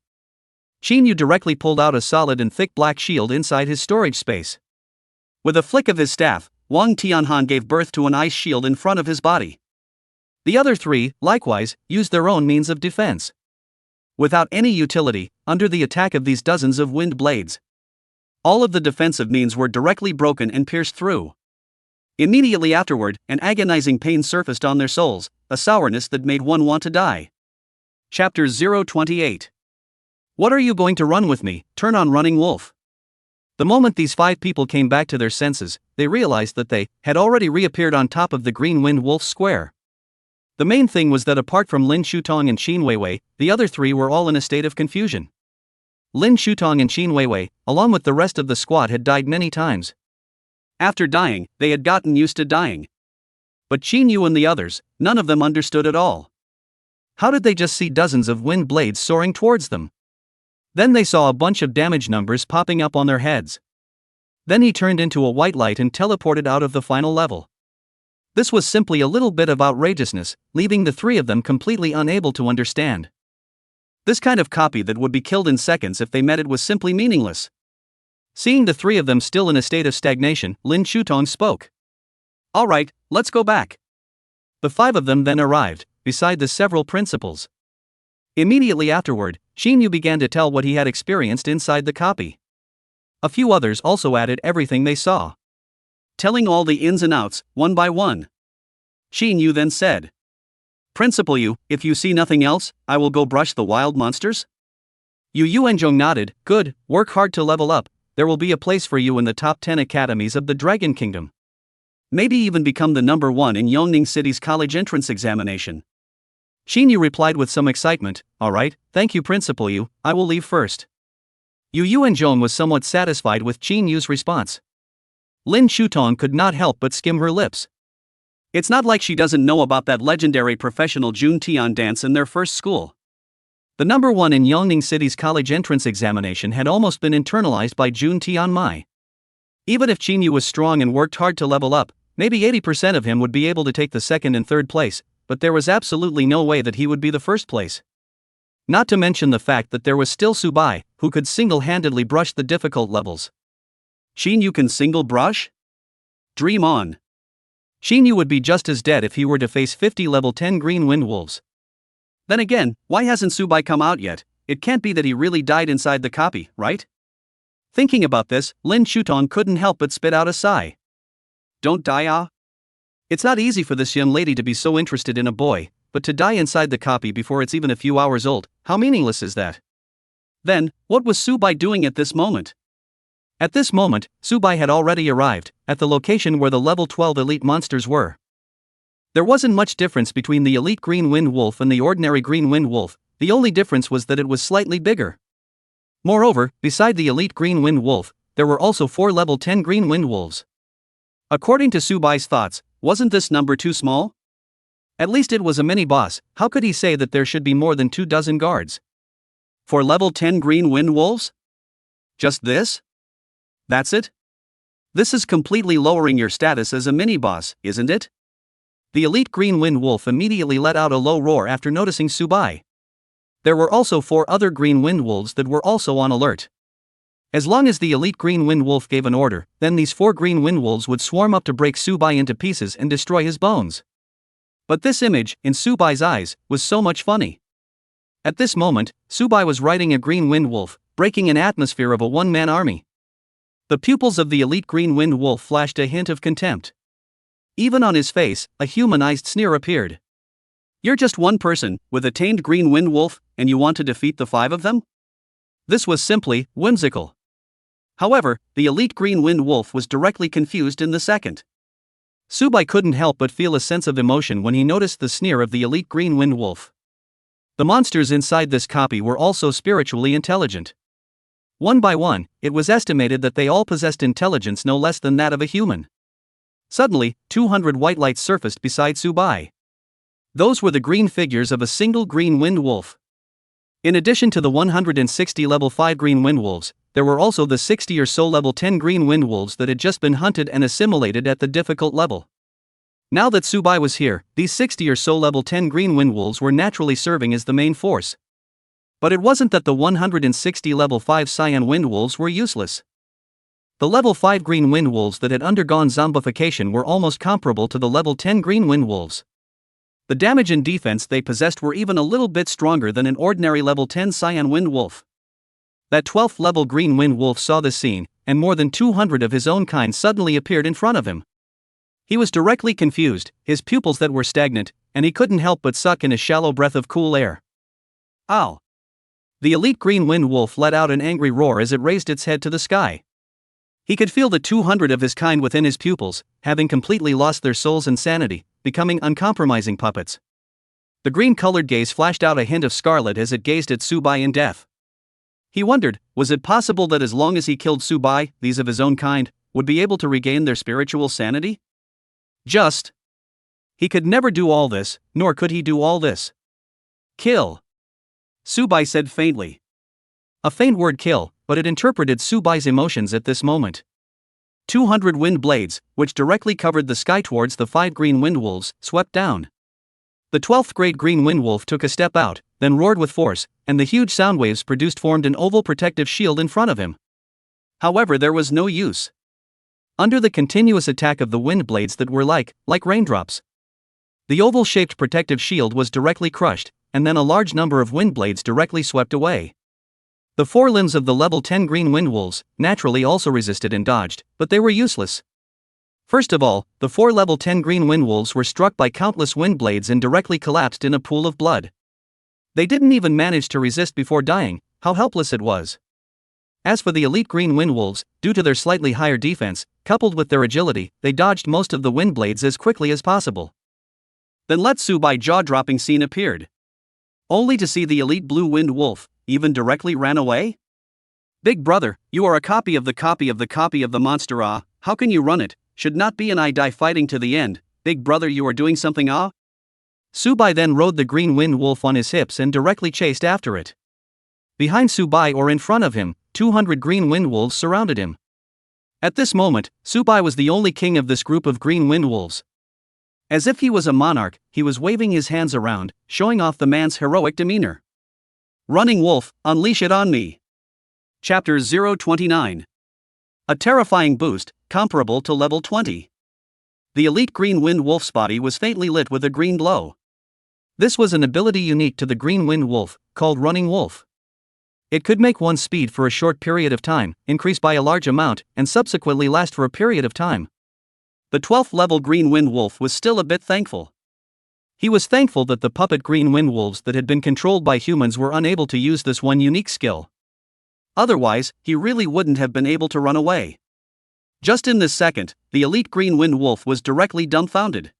A: Shin Yu directly pulled out a solid and thick black shield inside his storage space. With a flick of his staff, Wang Tianhan gave birth to an ice shield in front of his body. The other 3, likewise, used their own means of defense. Without any utility, under the attack of these dozens of wind blades, all of the defensive means were directly broken and pierced through. Immediately afterward, an agonizing pain surfaced on their souls, a sourness that made one want to die. Chapter 028. What are you going to run with me? Turn on Running Wolf. The moment these 5 people came back to their senses, they realized that they had already reappeared on top of the Green Wind Wolf Square. The main thing was that apart from Lin Shutong and Xin Weiwei, the other 3 were all in a state of confusion. Lin Shutong and Xin Weiwei, along with the rest of the squad, had died many times. After dying, they had gotten used to dying. But Shin Yu and the others, none of them understood at all. How did they just see dozens of wind blades soaring towards them? Then they saw a bunch of damage numbers popping up on their heads. Then he turned into a white light and teleported out of the final level. This was simply a little bit of outrageousness, leaving the 3 of them completely unable to understand. This kind of copy that would be killed in seconds if they met it was simply meaningless. Seeing the 3 of them still in a state of stagnation, Lin Shutong spoke. "All right, let's go back." The 5 of them then arrived, beside the several principals. Immediately afterward, Shin Yu began to tell what he had experienced inside the copy. A few others also added everything they saw, telling all the ins and outs, one by one. Shin Yu then said, "Principal Yu, if you see nothing else, I will go brush the wild monsters?" Yu Yuanzhong nodded. "Good, work hard to level up, there will be a place for you in the top 10 academies of the Dragon Kingdom. Maybe even become the number 1 in Yongning City's college entrance examination." Shin Yu replied with some excitement, "All right, thank you Principal Yu, I will leave first." Yu Yuanzhong was somewhat satisfied with Shin Yu's response. Lin Shutong could not help but skim her lips. It's not like she doesn't know about that legendary professional Jun Tian dance in their first school. The number 1 in Yongning City's college entrance examination had almost been internalized by Jun Tian Mai. Even if Shin Yu was strong and worked hard to level up, maybe 80% of him would be able to take the 2nd and 3rd place, but there was absolutely no way that he would be the first place. Not to mention the fact that there was still Subai, who could single-handedly brush the difficult levels. Shin Yu can single brush? Dream on. Shin Yu would be just as dead if he were to face 50 level 10 green wind wolves. Then again, why hasn't Subai come out yet? It can't be that he really died inside the copy, right? Thinking about this, Lin Shutong couldn't help but spit out a sigh. Don't die, ah? It's not easy for this young lady to be so interested in a boy, but to die inside the copy before it's even a few hours old, how meaningless is that? Then, what was Subai doing at this moment? At this moment, Subai had already arrived, at the location where the level 12 elite monsters were. There wasn't much difference between the elite green wind wolf and the ordinary green wind wolf, the only difference was that it was slightly bigger. Moreover, beside the elite green wind wolf, there were also 4 level 10 green wind wolves. According to Subai's thoughts, wasn't this number too small? At least it was a mini-boss, how could he say that there should be more than 24 guards? For level 10 green wind wolves? Just this? That's it? This is completely lowering your status as a mini-boss, isn't it? The elite green wind wolf immediately let out a low roar after noticing Subai. There were also 4 other green wind wolves that were also on alert. As long as the elite green wind wolf gave an order, then these 4 green wind wolves would swarm up to break Subai into pieces and destroy his bones. But this image, in Subai's eyes, was so much funny. At this moment, Subai was riding a green wind wolf, breaking an atmosphere of a one-man army. The pupils of the elite green wind wolf flashed a hint of contempt. Even on his face, a humanized sneer appeared. You're just one person, with a tamed green wind wolf, and you want to defeat the 5 of them? This was simply whimsical. However, the elite green wind wolf was directly confused in the second. Subai couldn't help but feel a sense of emotion when he noticed the sneer of the elite green wind wolf. The monsters inside this copy were also spiritually intelligent. One by one, it was estimated that they all possessed intelligence no less than that of a human. Suddenly, 200 white lights surfaced beside Subai. Those were the green figures of a single green wind wolf. In addition to the 160 level 5 green wind wolves, there were also the 60 or so level 10 green wind wolves that had just been hunted and assimilated at the difficult level. Now that Subai was here, these 60 or so level 10 green wind wolves were naturally serving as the main force. But it wasn't that the 160 level 5 cyan wind wolves were useless. The level 5 green wind wolves that had undergone zombification were almost comparable to the level 10 green wind wolves. The damage and defense they possessed were even a little bit stronger than an ordinary level 10 cyan wind wolf. That 12th level green wind wolf saw this scene, and more than 200 of his own kind suddenly appeared in front of him. He was directly confused, his pupils that were stagnant, and he couldn't help but suck in a shallow breath of cool air. Ow! The elite green wind wolf let out an angry roar as it raised its head to the sky. He could feel the 200 of his kind within his pupils, having completely lost their souls and sanity, becoming uncompromising puppets. The green-colored gaze flashed out a hint of scarlet as it gazed at Subai in death. He wondered, was it possible that as long as he killed Subai, these of his own kind would be able to regain their spiritual sanity? He could never do all this, nor could he do all this. Kill. Subai said faintly. A faint word kill, but it interpreted Subai's emotions at this moment. 200 wind blades, which directly covered the sky towards the 5 green wind wolves, swept down. The 12th grade green wind wolf took a step out, then roared with force, and the huge sound waves produced formed an oval protective shield in front of him. However, there was no use. Under the continuous attack of the wind blades that were like raindrops. The oval-shaped protective shield was directly crushed, and then a large number of wind blades directly swept away. The 4 limbs of the level 10 green wind wolves naturally also resisted and dodged, but they were useless. First of all, the 4 level 10 green wind wolves were struck by countless wind blades and directly collapsed in a pool of blood. They didn't even manage to resist before dying, how helpless it was. As for the elite green wind wolves, due to their slightly higher defense, coupled with their agility, they dodged most of the wind blades as quickly as possible. Then Subai jaw-dropping scene appeared. Only to see the elite blue wind wolf, even directly ran away? Big brother, you are a copy of the copy of the copy of the monster ah, how can you run it, should not be and I die fighting to the end, big brother you are doing something ah? Subai then rode the green wind wolf on his hips and directly chased after it. Behind Subai or in front of him, 200 green wind wolves surrounded him. At this moment, Subai was the only king of this group of green wind wolves. As if he was a monarch, he was waving his hands around, showing off the man's heroic demeanor. Running Wolf, unleash it on me. Chapter 029. A terrifying boost, comparable to level 20. The elite Green Wind Wolf's body was faintly lit with a green glow. This was an ability unique to the Green Wind Wolf, called Running Wolf. It could make one's speed for a short period of time, increase by a large amount, and subsequently last for a period of time. The 12th level Green Wind Wolf was still a bit thankful. He was thankful that the puppet Green Wind Wolves that had been controlled by humans were unable to use this one unique skill. Otherwise, he really wouldn't have been able to run away. Just in this second, the elite Green Wind Wolf was directly dumbfounded.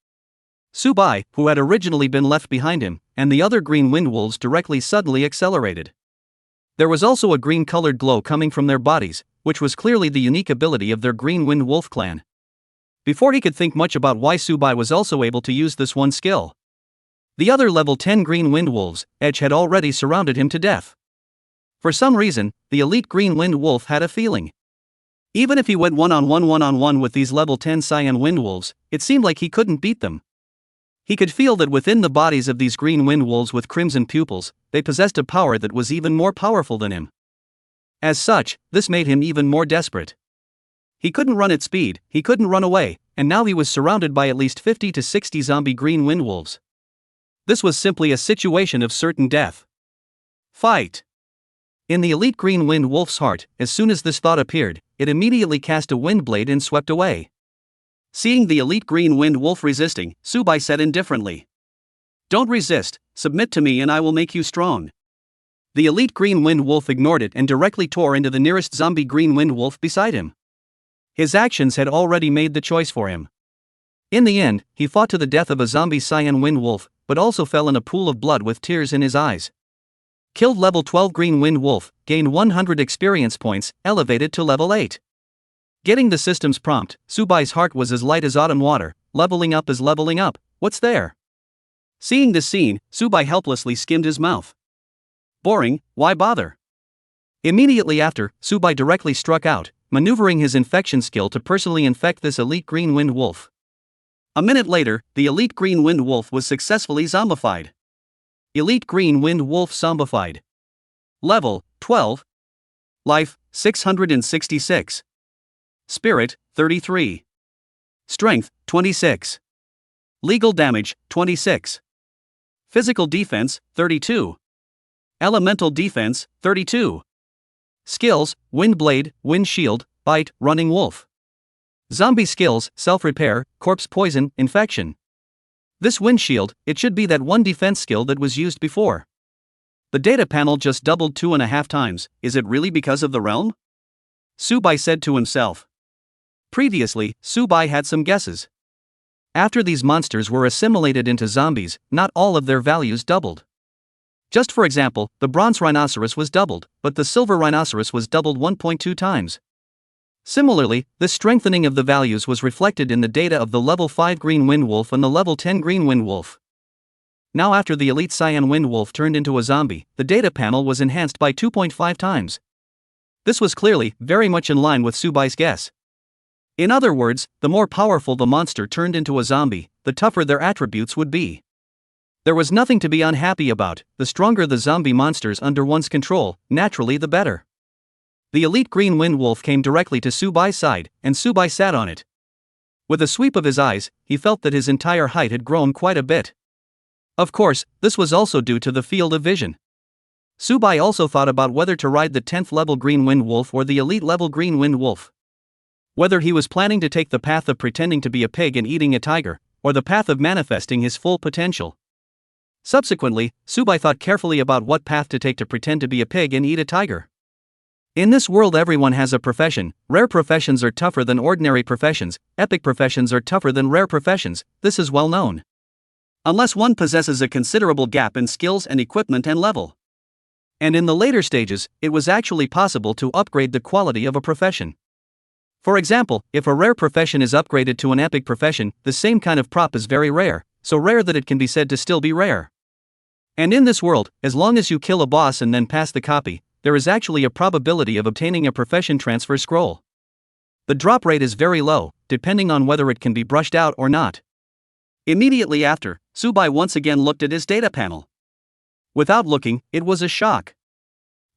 A: Subai, who had originally been left behind him, and the other Green Wind Wolves directly suddenly accelerated. There was also a green-colored glow coming from their bodies, which was clearly the unique ability of their Green Wind Wolf clan. Before he could think much about why Subai was also able to use this one skill, the other level 10 Green Wind Wolves, Edge, had already surrounded him to death. For some reason, the elite Green Wind Wolf had a feeling. Even if he went one-on-one with these level 10 Cyan Wind Wolves, it seemed like he couldn't beat them. He could feel that within the bodies of these Green Wind Wolves with crimson pupils, they possessed a power that was even more powerful than him. As such, this made him even more desperate. He couldn't run at speed, he couldn't run away, and now he was surrounded by at least 50 to 60 zombie Green Wind Wolves. This was simply a situation of certain death. Fight! In the elite Green Wind Wolf's heart, as soon as this thought appeared, it immediately cast a wind blade and swept away. Seeing the elite Green Wind Wolf resisting, Subai said indifferently, "Don't resist, submit to me and I will make you strong." The elite Green Wind Wolf ignored it and directly tore into the nearest zombie Green Wind Wolf beside him. His actions had already made the choice for him. In the end, he fought to the death of a zombie Cyan Wind Wolf, but also fell in a pool of blood with tears in his eyes. Killed level 12 Green Wind Wolf, gained 100 experience points, elevated to level 8. Getting the system's prompt, Subai's heart was as light as autumn water. Leveling up is leveling up, what's there? Seeing this scene, Subai helplessly skimmed his mouth. Boring, why bother? Immediately after, Subai directly struck out, maneuvering his infection skill to personally infect this elite Green Wind Wolf. A minute later, the elite Green Wind Wolf was successfully zombified. Elite Green Wind Wolf zombified. Level 12. Life 666. Spirit 33. Strength 26. Legal damage 26. Physical defense 32. Elemental defense 32. Skills: Wind Blade, Wind Shield, Bite, Running Wolf. Zombie skills: Self-Repair, Corpse Poison, Infection. This Wind Shield, it should be that one defense skill that was used before. The data panel just doubled 2.5 times, is it really because of the realm? Subai said to himself. Previously, Subai had some guesses. After these monsters were assimilated into zombies, not all of their values doubled. Just for example, the bronze rhinoceros was doubled, but the silver rhinoceros was doubled 1.2 times. Similarly, this strengthening of the values was reflected in the data of the level 5 Green Wind Wolf and the level 10 Green Wind Wolf. Now after the elite Cyan Wind Wolf turned into a zombie, the data panel was enhanced by 2.5 times. This was clearly very much in line with Subai's guess. In other words, the more powerful the monster turned into a zombie, the tougher their attributes would be. There was nothing to be unhappy about. The stronger the zombie monsters under one's control, naturally the better. The elite Green Wind Wolf came directly to Subai's side, and Subai sat on it. With a sweep of his eyes, he felt that his entire height had grown quite a bit. Of course, this was also due to the field of vision. Subai also thought about whether to ride the 10th level Green Wind Wolf or the elite level Green Wind Wolf. Whether he was planning to take the path of pretending to be a pig and eating a tiger, or the path of manifesting his full potential. Subsequently, Subai thought carefully about what path to take to pretend to be a pig and eat a tiger. In this world everyone has a profession. Rare professions are tougher than ordinary professions, epic professions are tougher than rare professions, this is well known. Unless one possesses a considerable gap in skills and equipment and level. And in the later stages, it was actually possible to upgrade the quality of a profession. For example, if a rare profession is upgraded to an epic profession, the same kind of prop is very rare, so rare that it can be said to still be rare. And in this world, as long as you kill a boss and then pass the copy, there is actually a probability of obtaining a profession transfer scroll. The drop rate is very low, depending on whether it can be brushed out or not. Immediately after, Subai once again looked at his data panel. Without looking, it was a shock.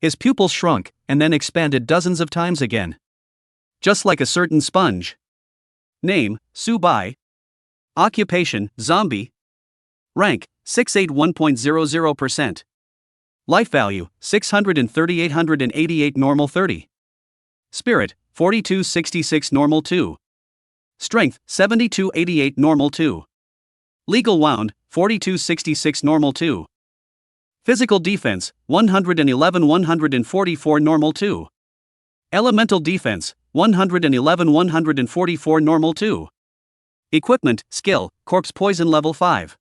A: His pupils shrunk, and then expanded dozens of times again. Just like a certain sponge. Name, Subai. Occupation, zombie. Rank, 681.00%. Life value, 63888 normal 30. Spirit, 4266 normal 2. Strength, 7288 normal 2. Legal wound, 4266 normal 2. Physical defense, 111 144 normal 2. Elemental defense, 111 144 normal 2. Equipment, skill, corpse poison level 5.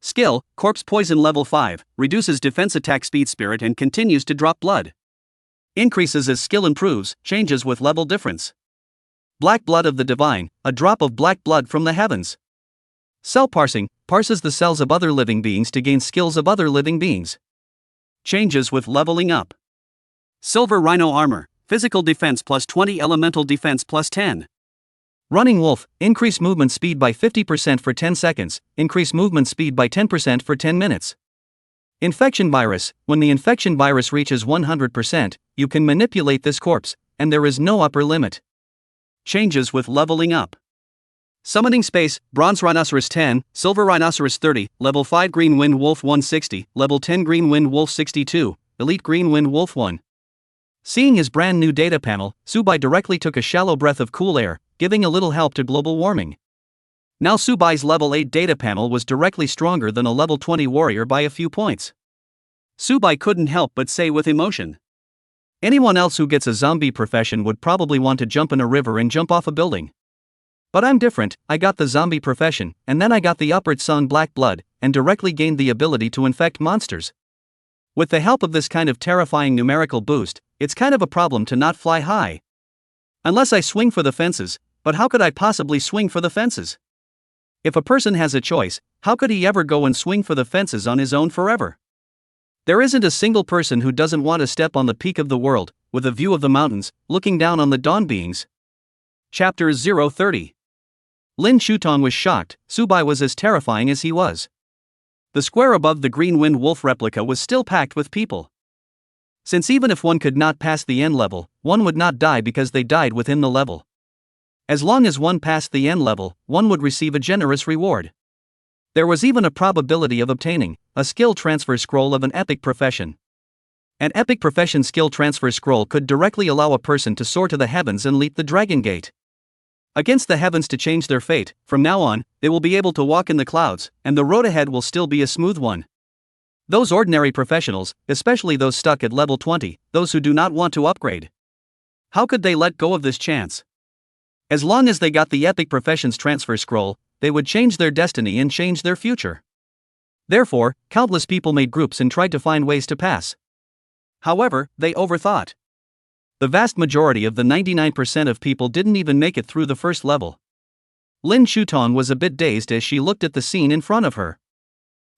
A: Skill, corpse poison level 5, reduces defense attack speed spirit and continues to drop blood. Increases as skill improves, changes with level difference. Black blood of the divine, a drop of black blood from the heavens. Cell parsing, parses the cells of other living beings to gain skills of other living beings. Changes with leveling up. Silver Rhino armor, physical defense plus 20, elemental defense plus 10. Running wolf, increase movement speed by 50% for 10 seconds, increase movement speed by 10% for 10 minutes. Infection virus, when the infection virus reaches 100%, you can manipulate this corpse, and there is no upper limit. Changes with leveling up. Summoning space, bronze rhinoceros 10, silver rhinoceros 30, level 5 green wind wolf 160, level 10 green wind wolf 62, elite green wind wolf 1. Seeing his brand new data panel, Subai directly took a shallow breath of cool air, giving a little help to global warming. Now Subai's level 8 data panel was directly stronger than a level 20 warrior by a few points. Subai couldn't help but say with emotion. Anyone else who gets a zombie profession would probably want to jump in a river and jump off a building. But I'm different, I got the zombie profession, and then I got the upward song black blood, and directly gained the ability to infect monsters. With the help of this kind of terrifying numerical boost, it's kind of a problem to not fly high. Unless I swing for the fences, but how could I possibly swing for the fences? If a person has a choice, how could he ever go and swing for the fences on his own forever? There isn't a single person who doesn't want to step on the peak of the world, with a view of the mountains, looking down on the dawn beings. Chapter 030. Lin Shutong was shocked, Subai was as terrifying as he was. The square above the Green Wind Wolf replica was still packed with people. Since even if one could not pass the end level, one would not die because they died within the level. As long as one passed the end level, one would receive a generous reward. There was even a probability of obtaining a skill transfer scroll of an epic profession. An epic profession skill transfer scroll could directly allow a person to soar to the heavens and leap the dragon gate. Against the heavens to change their fate, from now on, they will be able to walk in the clouds, and the road ahead will still be a smooth one. Those ordinary professionals, especially those stuck at level 20, those who do not want to upgrade. How could they let go of this chance? As long as they got the epic professions transfer scroll, they would change their destiny and change their future. Therefore, countless people made groups and tried to find ways to pass. However, they overthought. The vast majority of the 99% of people didn't even make it through the first level. Lin Shutong was a bit dazed as she looked at the scene in front of her.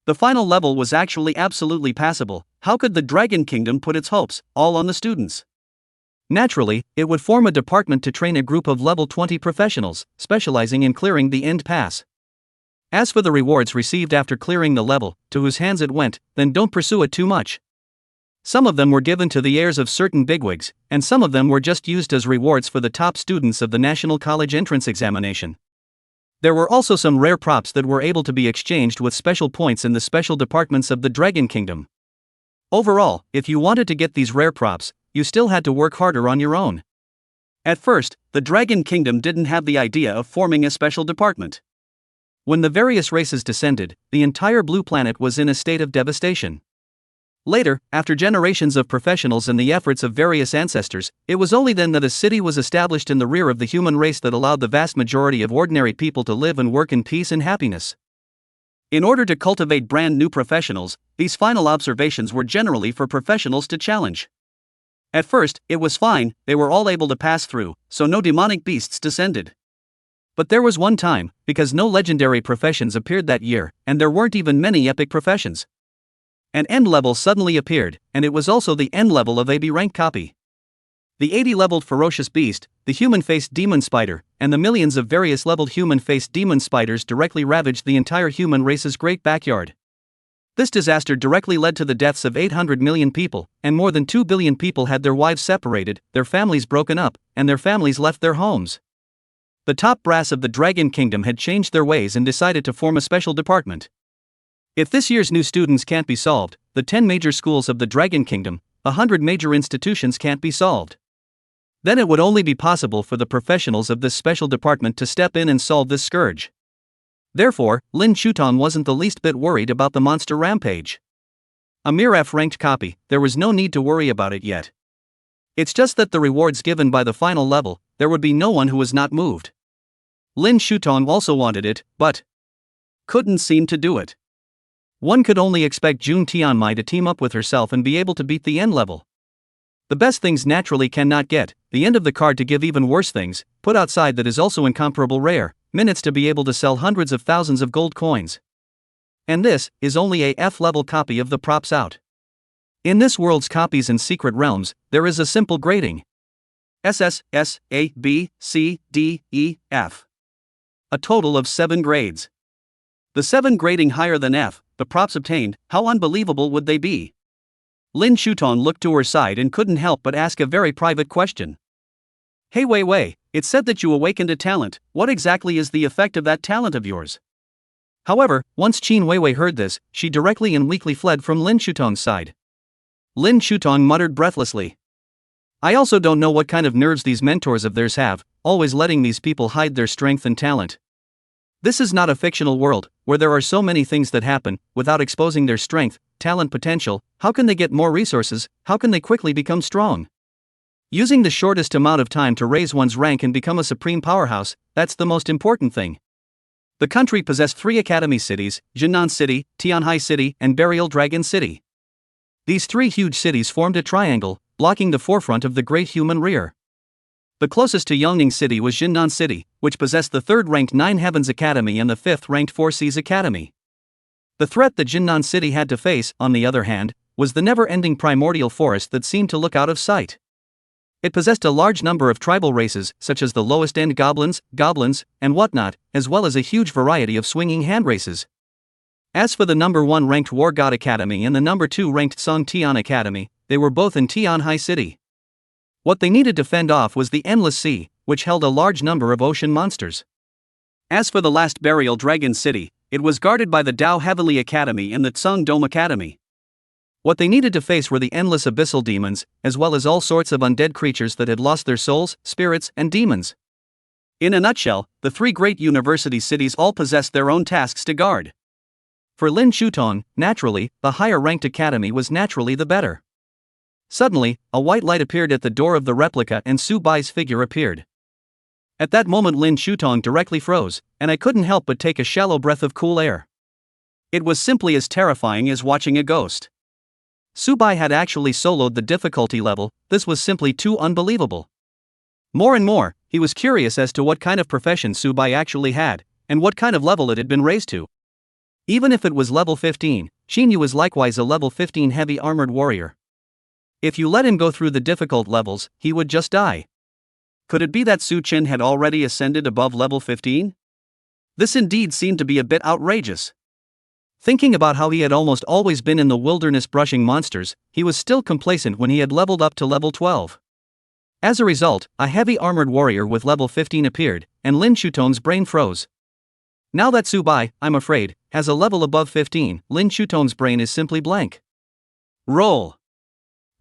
A: The final level was actually absolutely passable. How could the Dragon Kingdom put its hopes all on the students? Naturally, it would form a department to train a group of level 20 professionals, specializing in clearing the end pass. As for the rewards received after clearing the level, to whose hands it went, then don't pursue it too much. Some of them were given to the heirs of certain bigwigs, and some of them were just used as rewards for the top students of the National College entrance examination. There were also some rare props that were able to be exchanged with special points in the special departments of the Dragon Kingdom. Overall, if you wanted to get these rare props, you still had to work harder on your own. At first, the Dragon Kingdom didn't have the idea of forming a special department. When the various races descended, the entire blue planet was in a state of devastation. Later, after generations of professionals and the efforts of various ancestors, it was only then that a city was established in the rear of the human race that allowed the vast majority of ordinary people to live and work in peace and happiness. In order to cultivate brand new professionals, these final observations were generally for professionals to challenge. At first, it was fine, they were all able to pass through, so no demonic beasts descended. But there was one time, because no legendary professions appeared that year, and there weren't even many epic professions. An end level suddenly appeared, and it was also the end level of a B rank copy. The 80-leveled ferocious beast, the human-faced demon spider, and the millions of various leveled human-faced demon spiders directly ravaged the entire human race's great backyard. This disaster directly led to the deaths of 800 million people, and more than 2 billion people had their wives separated, their families broken up, and their families left their homes. The top brass of the Dragon Kingdom had changed their ways and decided to form a special department. If this year's new students can't be solved, the 10 major schools of the Dragon Kingdom, 100 major institutions can't be solved. Then it would only be possible for the professionals of this special department to step in and solve this scourge. Therefore, Lin Chutong wasn't the least bit worried about the monster rampage. A mere F-ranked copy, there was no need to worry about it yet. It's just that the rewards given by the final level, there would be no one who was not moved. Lin Chutong also wanted it, but couldn't seem to do it. One could only expect Jun Tianmai to team up with herself and be able to beat the end level. The best things naturally cannot get, the end of the card to give even worse things, put outside that is also incomparable rare, minutes to be able to sell hundreds of thousands of gold coins. And this is only a F-level copy of the props out. In this world's copies and secret realms, there is a simple grading. SS, S, A, B, C, D, E, F. A total of 7 grades. The 7 grading higher than F, the props obtained, how unbelievable would they be? Lin Chutong looked to her side and couldn't help but ask a very private question. Hey Wei Wei, it said that you awakened a talent, what exactly is the effect of that talent of yours? However, once Qin Wei Wei heard this, she directly and weakly fled from Lin Chutong's side. Lin Chutong muttered breathlessly. I also don't know what kind of nerves these mentors of theirs have, always letting these people hide their strength and talent. This is not a fictional world, where there are so many things that happen, without exposing their strength, talent potential. How can they get more resources, how can they quickly become strong? Using the shortest amount of time to raise one's rank and become a supreme powerhouse, that's the most important thing. The country possessed 3 academy cities, Jinnan City, Tianhai City, and Burial Dragon City. These 3 huge cities formed a triangle, blocking the forefront of the great human rear. The closest to Yongning City was Jinnan City, which possessed the 3rd-ranked 9 Heavens Academy and the 5th-ranked 4 Seas Academy. The threat that Jinnan City had to face, on the other hand, was the never-ending primordial forest that seemed to look out of sight. It possessed a large number of tribal races, such as the lowest-end goblins, and whatnot, as well as a huge variety of swinging hand races. As for the number 1 ranked War God Academy and the number 2 ranked Song Tian Academy, they were both in Tianhai City. What they needed to fend off was the Endless Sea, which held a large number of ocean monsters. As for the last Burial Dragon City, it was guarded by the Dao Heavenly Academy and the Tsung Dome Academy. What they needed to face were the endless abyssal demons, as well as all sorts of undead creatures that had lost their souls, spirits, and demons. In a nutshell, the 3 great university cities all possessed their own tasks to guard. For Lin Chutong, naturally, the higher-ranked academy was naturally the better. Suddenly, a white light appeared at the door of the replica and Su Bai's figure appeared. At that moment Lin Chutong directly froze, and I couldn't help but take a shallow breath of cool air. It was simply as terrifying as watching a ghost. Su Bai had actually soloed the difficulty level, this was simply too unbelievable. More and more, he was curious as to what kind of profession Su Bai actually had, and what kind of level it had been raised to. Even if it was level 15, Xin Yu was likewise a level 15 heavy armored warrior. If you let him go through the difficult levels, he would just die. Could it be that Su Qin had already ascended above level 15? This indeed seemed to be a bit outrageous. Thinking about how he had almost always been in the wilderness brushing monsters, he was still complacent when he had leveled up to level 12. As a result, a heavy armored warrior with level 15 appeared, and Lin Chutong's brain froze. Now that Su Bai, I'm afraid, has a level above 15, Lin Chutong's brain is simply blank. Roll.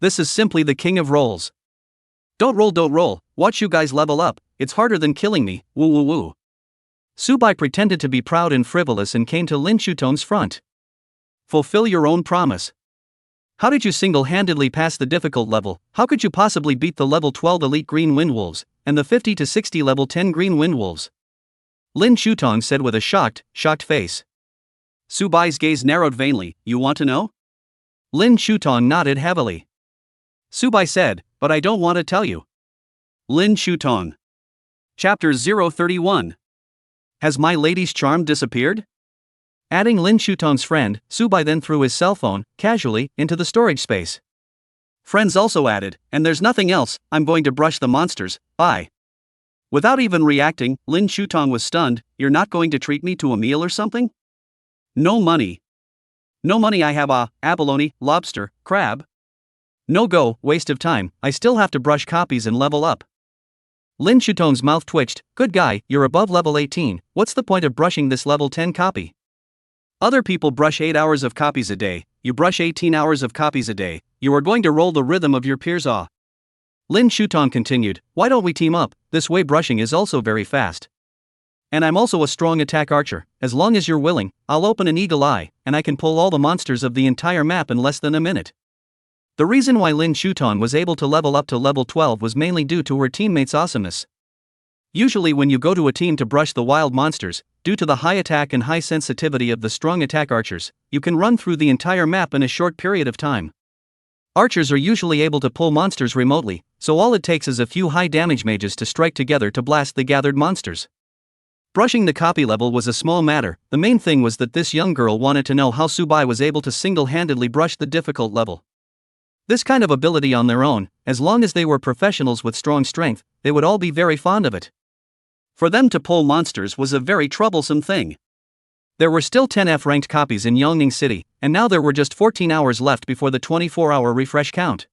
A: This is simply the king of rolls. Don't roll, watch you guys level up, it's harder than killing me, woo woo woo. Su Bai pretended to be proud and frivolous and came to Lin Chutong's front. Fulfill your own promise. How did you single-handedly pass the difficult level? How could you possibly beat the level 12 elite green windwolves, and the 50 to 60 level 10 green windwolves? Lin Chutong said with a shocked face. Su Bai's gaze narrowed vainly, you want to know? Lin Chutong nodded heavily. Su Bai said, but I don't want to tell you. Lin Chutong. Chapter 031. Has my lady's charm disappeared? Adding Lin Chutong's friend, Su Bai then threw his cell phone, casually, into the storage space. Friends also added, and there's nothing else, I'm going to brush the monsters, bye. Without even reacting, Lin Shutong was stunned. You're not going to treat me to a meal or something? No money. No money, I have abalone, lobster, crab. No go, waste of time, I still have to brush copies and level up. Lin Shutong's mouth twitched. Good guy, you're above level 18, what's the point of brushing this level 10 copy? Other people brush 8 hours of copies a day, you brush 18 hours of copies a day, you are going to roll the rhythm of your peers. Lin Shutong continued, why don't we team up, this way brushing is also very fast. And I'm also a strong attack archer, as long as you're willing, I'll open an eagle eye, and I can pull all the monsters of the entire map in less than a minute. The reason why Lin Shutong was able to level up to level 12 was mainly due to her teammates' awesomeness. Usually when you go to a team to brush the wild monsters, due to the high attack and high sensitivity of the strong attack archers, you can run through the entire map in a short period of time. Archers are usually able to pull monsters remotely, so all it takes is a few high damage mages to strike together to blast the gathered monsters. Brushing the copy level was a small matter, the main thing was that this young girl wanted to know how Subai was able to single-handedly brush the difficult level. This kind of ability on their own, as long as they were professionals with strong strength, they would all be very fond of it. For them to pull monsters was a very troublesome thing. There were still 10 F-ranked copies in Yongning City, and now there were just 14 hours left before the 24-hour refresh count.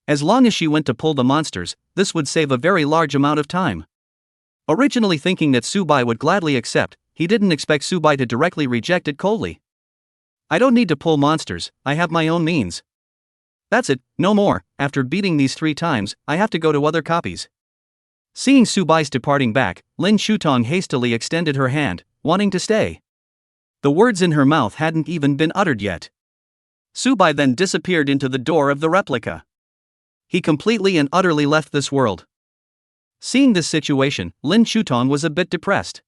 A: As long as she went to pull the monsters, this would save a very large amount of time. Originally thinking that Subai would gladly accept, he didn't expect Subai to directly reject it coldly. I don't need to pull monsters, I have my own means. That's it, no more, after beating these 3 times, I have to go to other copies. Seeing Subai's departing back, Lin Shutong hastily extended her hand, wanting to stay. The words in her mouth hadn't even been uttered yet. Subai then disappeared into the door of the replica. He completely and utterly left this world. Seeing this situation, Lin Shutong was a bit depressed.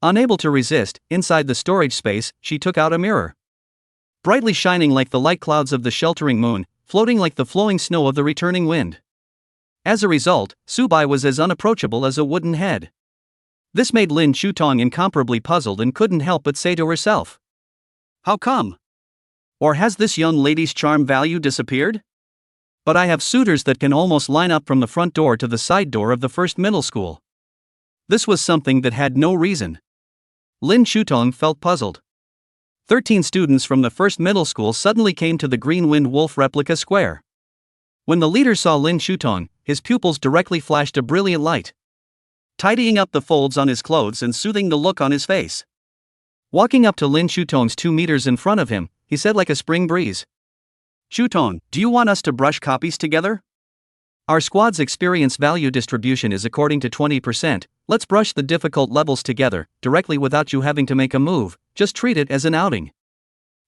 A: Unable to resist, inside the storage space, she took out a mirror. Brightly shining like the light clouds of the sheltering moon, floating like the flowing snow of the returning wind. As a result, Subai was as unapproachable as a wooden head. This made Lin Shutong incomparably puzzled and couldn't help but say to herself, how come? Or has this young lady's charm value disappeared? But I have suitors that can almost line up from the front door to the side door of the first middle school. This was something that had no reason. Lin Shutong felt puzzled. 13 students from the first middle school suddenly came to the Green Wind Wolf replica square. When the leader saw Lin Shutong, his pupils directly flashed a brilliant light, tidying up the folds on his clothes and soothing the look on his face. Walking up to Lin Shutong's 2 meters in front of him, he said like a spring breeze, Shutong, do you want us to brush copies together? Our squad's experience value distribution is according to 20%, let's brush the difficult levels together, directly without you having to make a move, just treat it as an outing.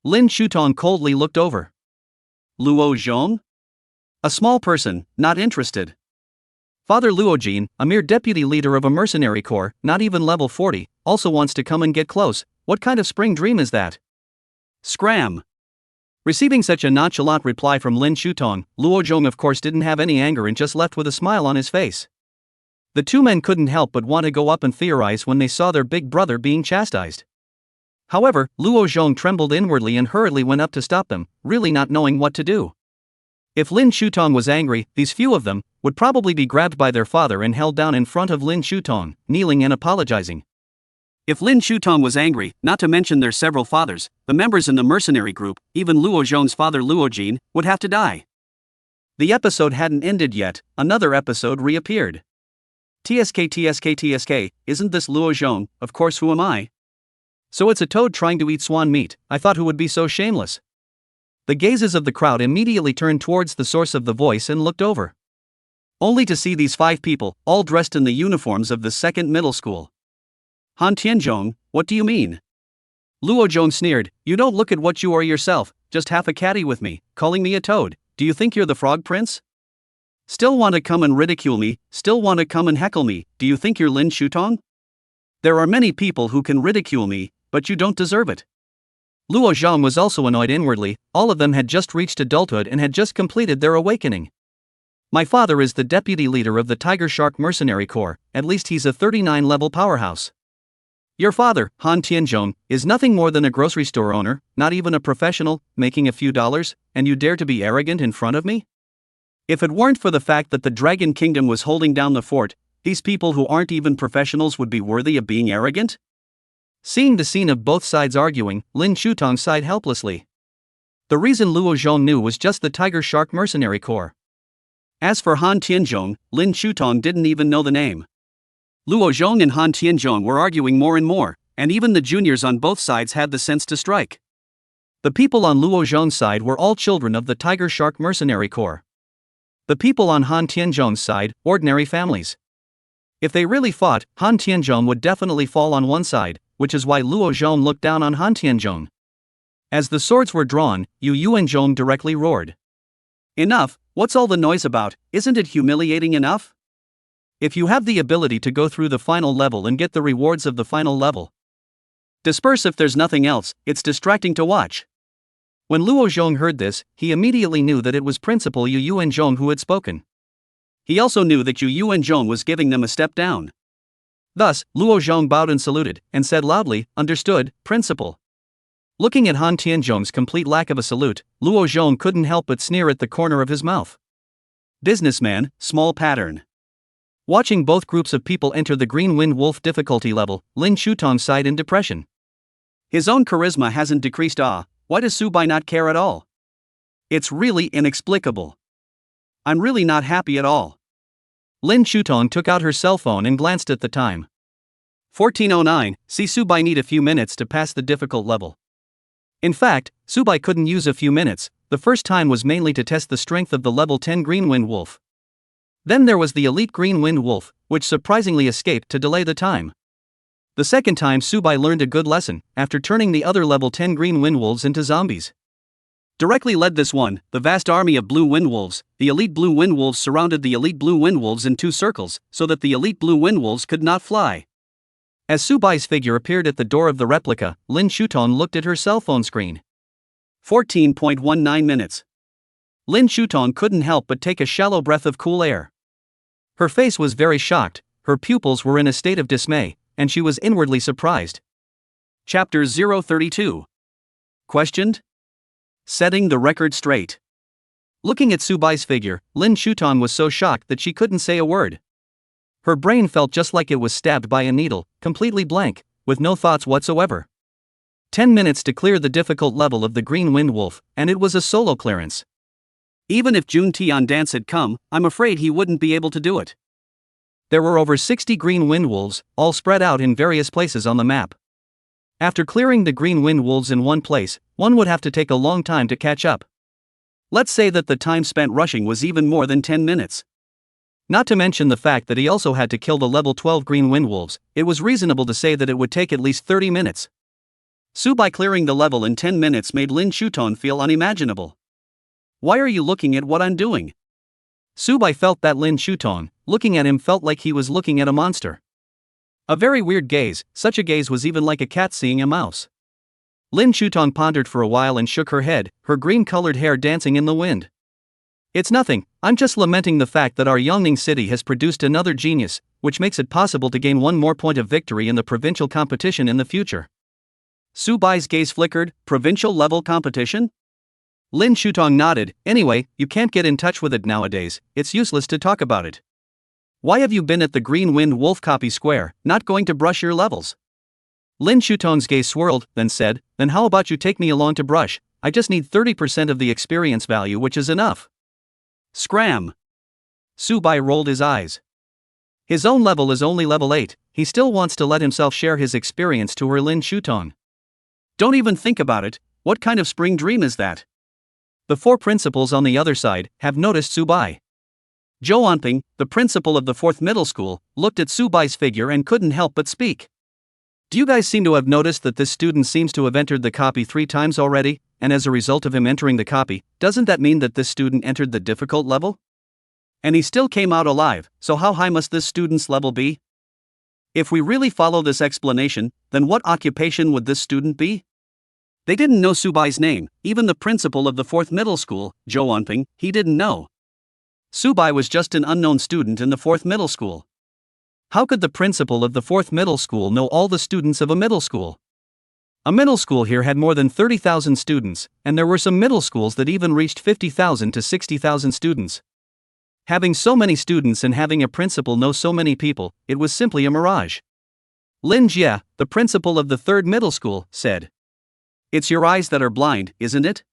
A: Lin Shutong coldly looked over. Luo Zhong? A small person, not interested. Father Luojin, a mere deputy leader of a mercenary corps, not even level 40, also wants to come and get close, what kind of spring dream is that? Scram! Receiving such a nonchalant reply from Lin Shutong, Luo Zhong of course didn't have any anger and just left with a smile on his face. The 2 men couldn't help but want to go up and theorize when they saw their big brother being chastised. However, Luo Zhong trembled inwardly and hurriedly went up to stop them, really not knowing what to do. If Lin Shutong was angry, these few of them would probably be grabbed by their father and held down in front of Lin Shutong, kneeling and apologizing. If Lin Shutong was angry, not to mention their several fathers, the members in the mercenary group, even Luo Zhong's father Luojin, would have to die. The episode hadn't ended yet, another episode reappeared. TSK, isn't this Luo Zhong? Of course, who am I? So it's a toad trying to eat swan meat, I thought, who would be so shameless? The gazes of the crowd immediately turned towards the source of the voice and looked over. Only to see these 5 people, all dressed in the uniforms of the second middle school. Han Tianzhong, what do you mean? Luo Zhong sneered, you don't look at what you are yourself, just half a catty with me, calling me a toad, do you think you're the frog prince? Still want to come and ridicule me, still want to come and heckle me, do you think you're Lin Shutong? There are many people who can ridicule me, but you don't deserve it. Luo Zhong was also annoyed inwardly, all of them had just reached adulthood and had just completed their awakening. My father is the deputy leader of the Tiger Shark Mercenary Corps, at least he's a 39-level powerhouse. Your father, Han Tianzhong, is nothing more than a grocery store owner, not even a professional, making a few dollars, and you dare to be arrogant in front of me? If it weren't for the fact that the Dragon Kingdom was holding down the fort, these people who aren't even professionals would be worthy of being arrogant? Seeing the scene of both sides arguing, Lin Shutong sighed helplessly. The reason Luo Zhong knew was just the Tiger Shark Mercenary Corps. As for Han Tianzhong, Lin Shutong didn't even know the name. Luo Zhong and Han Tianzhong were arguing more and more, and even the juniors on both sides had the sense to strike. The people on Luo Zhong's side were all children of the Tiger Shark Mercenary Corps. The people on Han Tianzhong's side, ordinary families. If they really fought, Han Tianzhong would definitely fall on one side, which is why Luo Zhong looked down on Han Tianzhong. As the swords were drawn, Yu Yuanzhong directly roared. Enough, what's all the noise about, isn't it humiliating enough? If you have the ability to go through the final level and get the rewards of the final level, disperse if there's nothing else, it's distracting to watch. When Luo Zhong heard this, he immediately knew that it was Principal Yu Yuanzhong who had spoken. He also knew that Yu Yuanzhong was giving them a step down. Thus, Luo Zhong bowed and saluted, and said loudly, "Understood, Principal." Looking at Han Tianzhong's complete lack of a salute, Luo Zhong couldn't help but sneer at the corner of his mouth. Businessman, small pattern. Watching both groups of people enter the Green Wind Wolf difficulty level, Lin Shutong sighed in depression. His own charisma hasn't decreased. Why does Su Bai not care at all? It's really inexplicable. I'm really not happy at all. Lin Shutong took out her cell phone and glanced at the time. 14:09, see Su Bai need a few minutes to pass the difficult level. In fact, Su Bai couldn't use a few minutes. The first time was mainly to test the strength of the level 10 Green Wind Wolf. Then there was the elite Green Wind Wolf, which surprisingly escaped to delay the time. The second time Su Bai learned a good lesson, after turning the other level 10 Green Wind Wolves into zombies. Directly led this one, the vast army of Blue Wind Wolves. The elite Blue Wind Wolves surrounded the elite Blue Wind Wolves in two circles, so that the elite Blue Wind Wolves could not fly. As Su Bai's figure appeared at the door of the replica, Lin Shutong looked at her cell phone screen. 14.19 minutes. Lin Shutong couldn't help but take a shallow breath of cool air. Her face was very shocked, her pupils were in a state of dismay, and she was inwardly surprised. Chapter 032. Questioned? Setting the record straight. Looking at Su Bai's figure, Lin Shutong was so shocked that she couldn't say a word. Her brain felt just like it was stabbed by a needle, completely blank, with no thoughts whatsoever. 10 minutes to clear the difficult level of the Green Wind Wolf, and it was a solo clearance. Even if Jun Tian Dance had come, I'm afraid he wouldn't be able to do it. There were over 60 Green Wind Wolves, all spread out in various places on the map. After clearing the Green Wind Wolves in one place, one would have to take a long time to catch up. Let's say that the time spent rushing was even more than 10 minutes. Not to mention the fact that he also had to kill the level 12 Green Wind Wolves, it was reasonable to say that it would take at least 30 minutes. Su Bai clearing the level in 10 minutes made Lin Shutong feel unimaginable. Why are you looking at what I'm doing? Su Bai felt that Lin Shutong, looking at him, felt like he was looking at a monster. A very weird gaze, such a gaze was even like a cat seeing a mouse. Lin Shutong pondered for a while and shook her head, her green-colored hair dancing in the wind. It's nothing, I'm just lamenting the fact that our Yongning city has produced another genius, which makes it possible to gain one more point of victory in the provincial competition in the future. Su Bai's gaze flickered. Provincial level competition? Lin Shutong nodded. Anyway, you can't get in touch with it nowadays, it's useless to talk about it. Why have you been at the Green Wind Wolf copy square, not going to brush your levels? Lin Shutong's gaze swirled, then said, then how about you take me along to brush? I just need 30% of the experience value, which is enough. Scram! Su Bai rolled his eyes. His own level is only level 8, he still wants to let himself share his experience to her. Lin Shutong. Don't even think about it, what kind of spring dream is that? The four principals on the other side have noticed Su Bai. Zhou Anping, the principal of the 4th middle school, looked at Su Bai's figure and couldn't help but speak. Do you guys seem to have noticed that this student seems to have entered the copy 3 times already, and as a result of him entering the copy, doesn't that mean that this student entered the difficult level? And he still came out alive, so how high must this student's level be? If we really follow this explanation, then what occupation would this student be? They didn't know Su Bai's name, even the principal of the 4th middle school, Zhou Anping, he didn't know. Su Bai was just an unknown student in the 4th middle school. How could the principal of the 4th middle school know all the students of a middle school? A middle school here had more than 30,000 students, and there were some middle schools that even reached 50,000 to 60,000 students. Having so many students and having a principal know so many people, it was simply a mirage. Lin Jie, the principal of the 3rd middle school, said. It's your eyes that are blind, isn't it?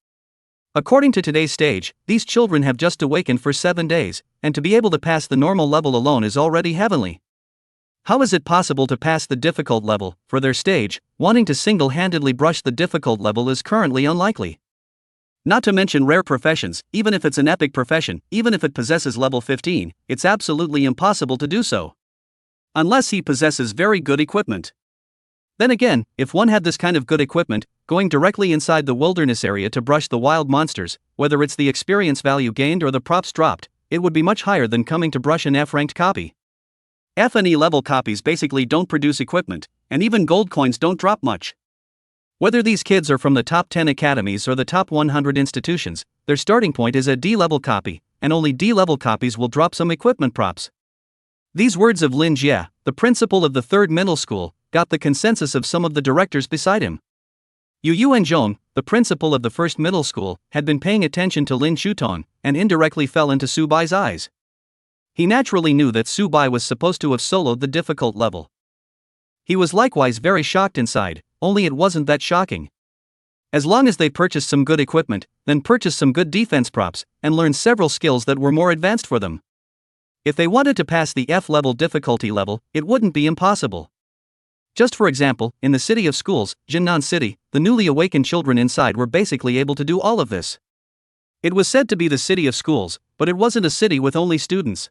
A: According to today's stage, these children have just awakened for 7 days, and to be able to pass the normal level alone is already heavenly. How is it possible to pass the difficult level? For their stage, wanting to single-handedly brush the difficult level is currently unlikely. Not to mention rare professions, even if it's an epic profession, even if it possesses level 15, it's absolutely impossible to do so. Unless he possesses very good equipment. Then again, if one had this kind of good equipment, going directly inside the wilderness area to brush the wild monsters, whether it's the experience value gained or the props dropped, it would be much higher than coming to brush an F-ranked copy. F and E level copies basically don't produce equipment, and even gold coins don't drop much. Whether these kids are from the top 10 academies or the top 100 institutions, their starting point is a D-level copy, and only D-level copies will drop some equipment props. These words of Lin Jie, the principal of the 3rd middle school, got the consensus of some of the directors beside him. Yu Zhong, the principal of the 1st middle school, had been paying attention to Lin Shutong, and indirectly fell into Su Bai's eyes. He naturally knew that Su Bai was supposed to have soloed the difficult level. He was likewise very shocked inside, only it wasn't that shocking. As long as they purchased some good equipment, then purchased some good defense props, and learned several skills that were more advanced for them. If they wanted to pass the F-level difficulty level, it wouldn't be impossible. Just for example, in the city of schools, Jinnan City, the newly awakened children inside were basically able to do all of this. It was said to be the city of schools, but it wasn't a city with only students.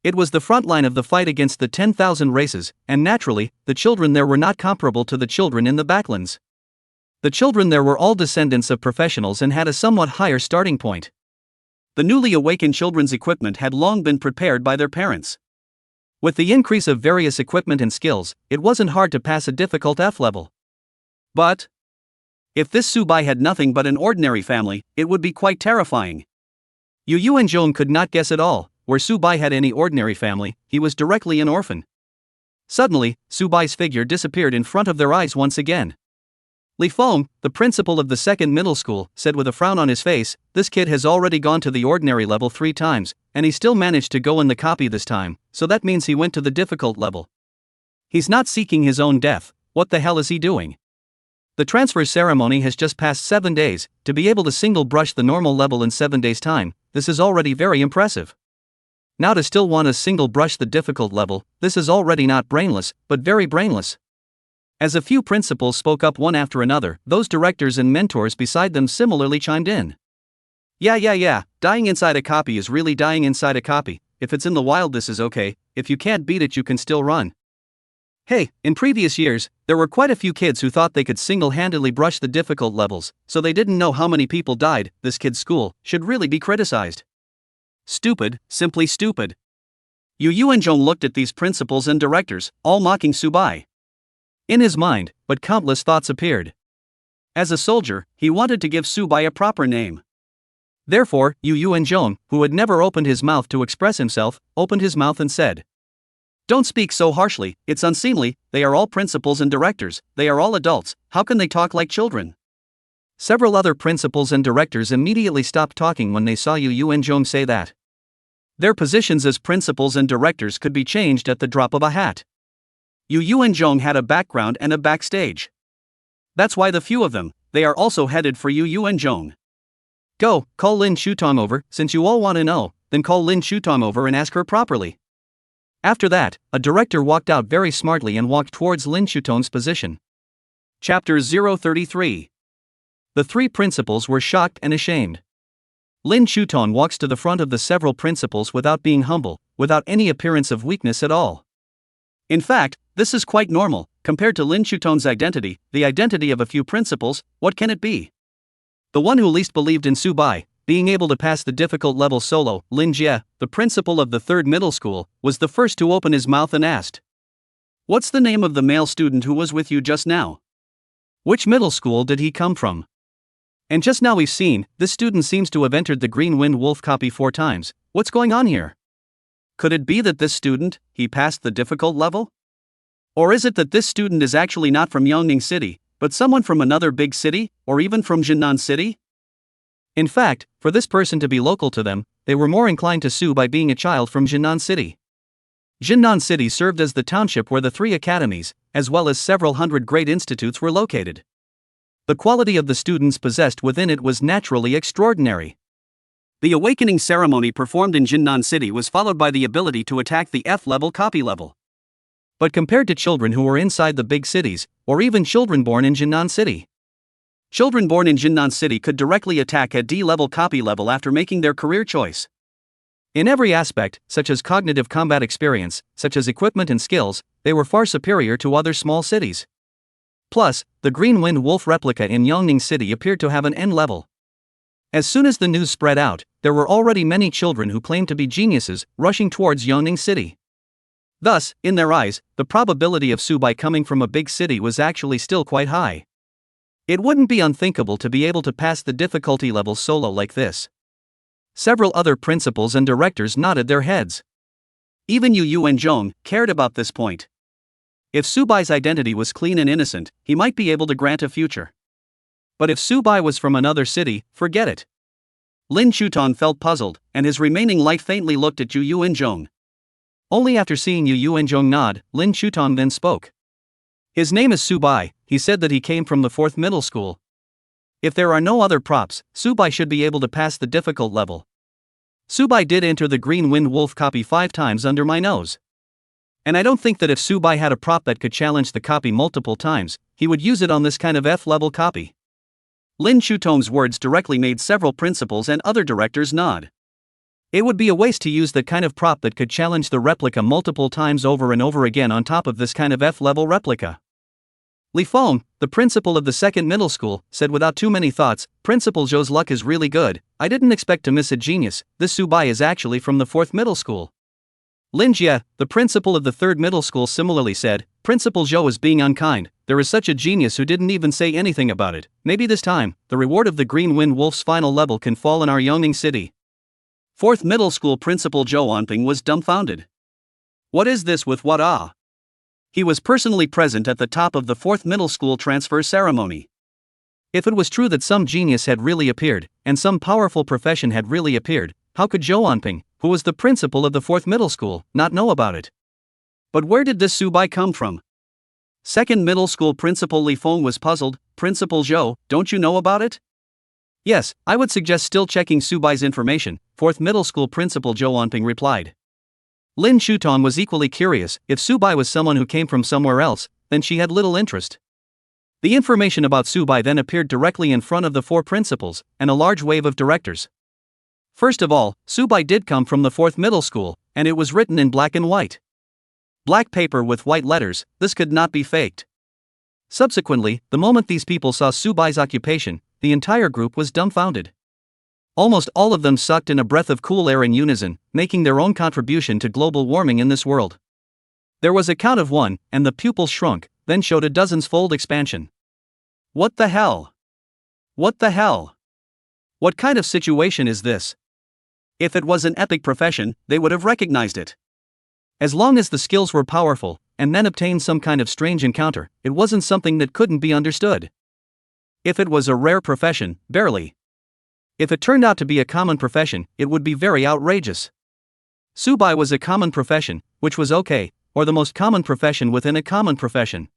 A: It was the front line of the fight against the 10,000 races, and naturally, the children there were not comparable to the children in the backlands. The children there were all descendants of professionals and had a somewhat higher starting point. The newly awakened children's equipment had long been prepared by their parents. With the increase of various equipment and skills, it wasn't hard to pass a difficult F level. But if this Su Bai had nothing but an ordinary family, it would be quite terrifying. Yu Zhong could not guess at all. Where Su Bai had any ordinary family, he was directly an orphan. Suddenly, Su Bai's figure disappeared in front of their eyes once again. Li Feng, the principal of the 2nd middle school, said with a frown on his face, this kid has already gone to the ordinary level 3 times, and he still managed to go in the copy this time, so that means he went to the difficult level. He's not seeking his own death, what the hell is he doing? The transfer ceremony has just passed 7 days, to be able to single brush the normal level in 7 days' time, this is already very impressive. Now to still want to single brush the difficult level, this is already not brainless, but very brainless. As a few principals spoke up one after another, those directors and mentors beside them similarly chimed in. Yeah, dying inside a copy is really dying inside a copy, if it's in the wild this is okay, if you can't beat it you can still run. Hey, in previous years, there were quite a few kids who thought they could single-handedly brush the difficult levels, so they didn't know how many people died, this kid's school should really be criticized. Stupid, simply stupid. Yu Zhong looked at these principals and directors, all mocking Su Bai. In his mind, but countless thoughts appeared. As a soldier, he wanted to give Su Bai a proper name. Therefore, Yu Zhong, who had never opened his mouth to express himself, opened his mouth and said, "Don't speak so harshly, it's unseemly, they are all principals and directors, they are all adults, how can they talk like children?" Several other principals and directors immediately stopped talking when they saw Yu Zhong say that. Their positions as principals and directors could be changed at the drop of a hat. Yu Zhong had a background and a backstage. That's why the few of them, they are also headed for Yu Zhong. Go, call Lin Shutong over, since you all want to know, then call Lin Shutong over and ask her properly. After that, a director walked out very smartly and walked towards Lin Shutong's position. Chapter 033. The 3 principals were shocked and ashamed. Lin Shutong walks to the front of the several principals without being humble, without any appearance of weakness at all. In fact, this is quite normal, compared to Lin Shutong's identity, the identity of a few principals, what can it be? The one who least believed in Su Bai, being able to pass the difficult level solo, Lin Jie, the principal of the 3rd middle school, was the first to open his mouth and asked, "What's the name of the male student who was with you just now? Which middle school did he come from?" And just now we've seen, this student seems to have entered the Green Wind Wolf copy 4 times, what's going on here? Could it be that this student, he passed the difficult level? Or is it that this student is actually not from Yongning City, but someone from another big city, or even from Jinnan City? In fact, for this person to be local to them, they were more inclined to sue by being a child from Jinnan City. Jinnan City served as the township where the 3 academies, as well as several hundred great institutes, were located. The quality of the students possessed within it was naturally extraordinary. The awakening ceremony performed in Jinnan City was followed by the ability to attack the F-level copy level. But compared to children who were inside the big cities, or even children born in Jinnan City, children born in Jinnan City could directly attack a D-level copy level after making their career choice. In every aspect, such as cognitive combat experience, such as equipment and skills, they were far superior to other small cities. Plus, the Green Wind Wolf replica in Yongning City appeared to have an N level. As soon as the news spread out, there were already many children who claimed to be geniuses, rushing towards Yongning City. Thus, in their eyes, the probability of Subai coming from a big city was actually still quite high. It wouldn't be unthinkable to be able to pass the difficulty level solo like this. Several other principals and directors nodded their heads. Even Yu Yuanzhong cared about this point. If Subai's identity was clean and innocent, he might be able to grant a future. But if Subai was from another city, forget it. Lin Chuton felt puzzled, and his remaining light faintly looked at Yu Yuanzhong. Only after seeing Yu Yuanzhong nod, Lin Chuton then spoke. His name is Subai. He said that he came from the 4th middle school. If there are no other props, Subai should be able to pass the difficult level. Subai did enter the Green Wind Wolf copy 5 times under my nose. And I don't think that if Subai had a prop that could challenge the copy multiple times, he would use it on this kind of F-level copy. Lin Chutom's words directly made several principals and other directors nod. It would be a waste to use that kind of prop that could challenge the replica multiple times over and over again on top of this kind of F-level replica. Li Feng, the principal of the 2nd middle school, said without too many thoughts, Principal Zhou's luck is really good. I didn't expect to miss a genius. This Subai is actually from the 4th middle school. Lin Jie, the principal of the 3rd middle school, similarly said, Principal Zhou is being unkind. There is such a genius who didn't even say anything about it. Maybe this time, the reward of the Green Wind Wolf's final level can fall in our Yongning City. 4th middle school principal Zhou Anping was dumbfounded. What is this with what ah? He was personally present at the top of the 4th middle school transfer ceremony. If it was true that some genius had really appeared, and some powerful profession had really appeared, how could Zhou Anping, who was the principal of the 4th middle school, not know about it? But where did this Subai come from? 2nd middle school principal Li Feng was puzzled. Principal Zhou, don't you know about it? Yes, I would suggest still checking Subai's information, 4th middle school principal Zhou Anping replied. Lin Chuton was equally curious. If Subai was someone who came from somewhere else, then she had little interest. The information about Subai then appeared directly in front of the 4 principals, and a large wave of directors. First of all, Subai did come from the 4th middle school, and it was written in black and white. Black paper with white letters, this could not be faked. Subsequently, the moment these people saw Subai's occupation, the entire group was dumbfounded. Almost all of them sucked in a breath of cool air in unison, making their own contribution to global warming in this world. There was a count of 1, and the pupils shrunk, then showed a dozens-fold expansion. What the hell? What the hell? What kind of situation is this? If it was an epic profession, they would have recognized it. As long as the skills were powerful, and then obtained some kind of strange encounter, it wasn't something that couldn't be understood. If it was a rare profession, barely. If it turned out to be a common profession, it would be very outrageous. Subai was a common profession, which was okay, or the most common profession within a common profession.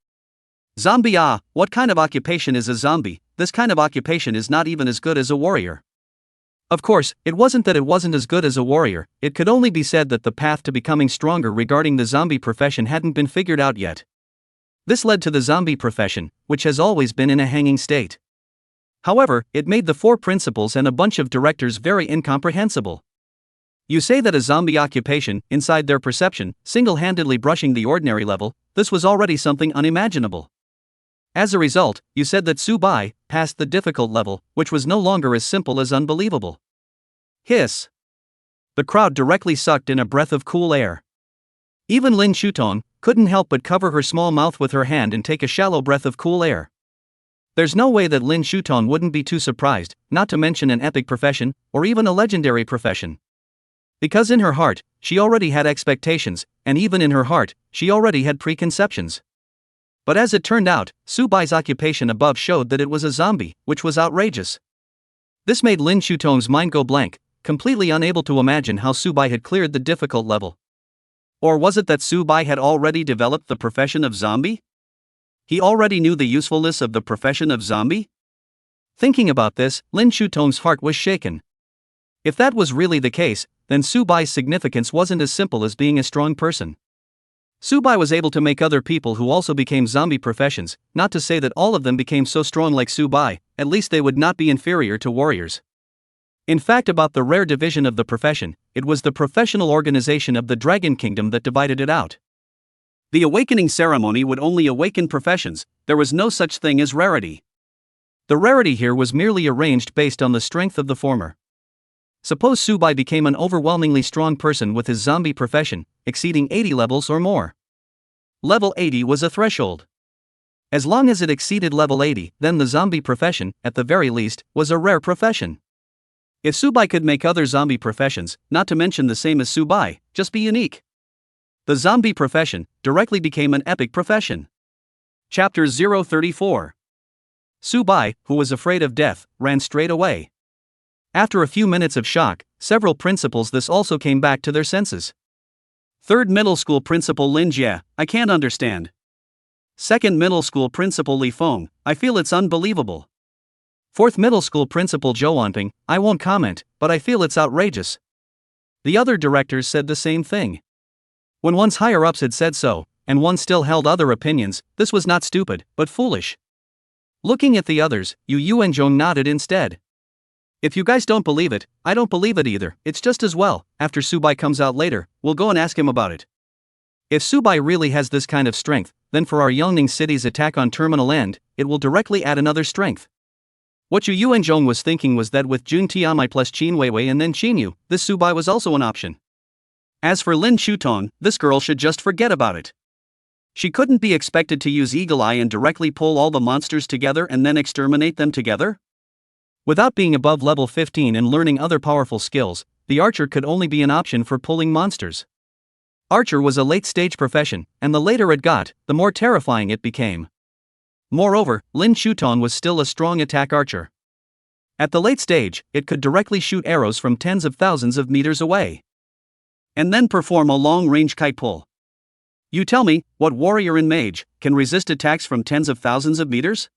A: Zombie ah, what kind of occupation is a zombie? This kind of occupation is not even as good as a warrior. Of course, it wasn't that it wasn't as good as a warrior, it could only be said that the path to becoming stronger regarding the zombie profession hadn't been figured out yet. This led to the zombie profession, which has always been in a hanging state. However, it made the 4 principals and a bunch of directors very incomprehensible. You say that a zombie occupation, inside their perception, single-handedly brushing the ordinary level, this was already something unimaginable. As a result, you said that Subai passed the difficult level, which was no longer as simple as unbelievable. Hiss. The crowd directly sucked in a breath of cool air. Even Lin Chuton couldn't help but cover her small mouth with her hand and take a shallow breath of cool air. There's no way that Lin Chuton wouldn't be too surprised, not to mention an epic profession, or even a legendary profession. Because in her heart, she already had expectations, and even in her heart, she already had preconceptions. But as it turned out, Subai's occupation above showed that it was a zombie, which was outrageous. This made Lin Chuton's mind go blank. completely unable to imagine how Subai had cleared the difficult level. Or was it that Subai had already developed the profession of zombie? He already knew the usefulness of the profession of zombie? Thinking about this, Lin Shutong's heart was shaken. If that was really the case, then Subai's significance wasn't as simple as being a strong person. Subai was able to make other people who also became zombie professions, not to say that all of them became so strong like Subai, at least they would not be inferior to warriors. In fact, about the rare division of the profession, it was the professional organization of the Dragon Kingdom that divided it out. The awakening ceremony would only awaken professions, there was no such thing as rarity. The rarity here was merely arranged based on the strength of the former. Suppose Subai became an overwhelmingly strong person with his zombie profession, exceeding 80 levels or more. Level 80 was a threshold. As long as it exceeded level 80, then the zombie profession, at the very least, was a rare profession. If Subai could make other zombie professions, not to mention the same as Subai, just be unique. The zombie profession directly became an epic profession. Chapter 034. Subai, who was afraid of death, ran straight away. After a few minutes of shock, several principals this also came back to their senses. Third middle school principal Lin Jie, I can't understand. Second middle school principal Li Feng, I feel it's unbelievable. Fourth middle school principal Zhou Anping, I won't comment, but I feel it's outrageous. The other directors said the same thing. When one's higher-ups had said so, and one still held other opinions, this was not stupid, but foolish. Looking at the others, Yu Yuanzhong nodded instead. If you guys don't believe it, I don't believe it either, it's just as well, after Subai comes out later, we'll go and ask him about it. If Subai really has this kind of strength, then for our Yongning City's attack on Terminal End, it will directly add another strength. What Yu Yuanzhong was thinking was that with Jun Tianmai plus Qin Weiwei and then Qin Yu, this Subai was also an option. As for Lin Shutong, this girl should just forget about it. She couldn't be expected to use Eagle Eye and directly pull all the monsters together and then exterminate them together? Without being above level 15 and learning other powerful skills, the archer could only be an option for pulling monsters. Archer was a late-stage profession, and the later it got, the more terrifying it became. Moreover, Lin Shutong was still a strong attack archer. At the late stage, it could directly shoot arrows from tens of thousands of meters away. And then perform a long-range kite pull. You tell me, what warrior and mage can resist attacks from tens of thousands of meters?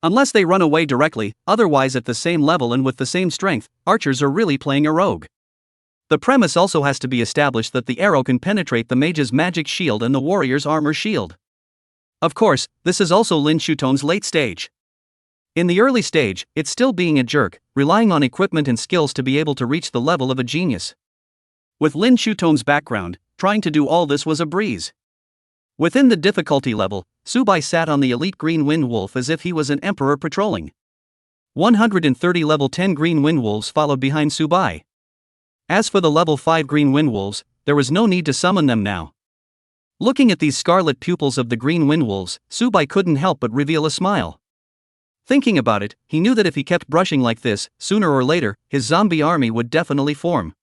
A: Unless they run away directly, otherwise at the same level and with the same strength, archers are really playing a rogue. The premise also has to be established that the arrow can penetrate the mage's magic shield and the warrior's armor shield. Of course, this is also Lin Shutong's late stage. In the early stage, it's still being a jerk, relying on equipment and skills to be able to reach the level of a genius. With Lin Shutong's background, trying to do all this was a breeze. Within the difficulty level, Subai sat on the elite green wind wolf as if he was an emperor patrolling. 130 level 10 green wind wolves followed behind Subai. As for the level 5 green wind wolves, there was no need to summon them now. Looking at these scarlet pupils of the green wind wolves, Subai couldn't help but reveal a smile. Thinking about it, he knew that if he kept brushing like this, sooner or later, his zombie army would definitely form.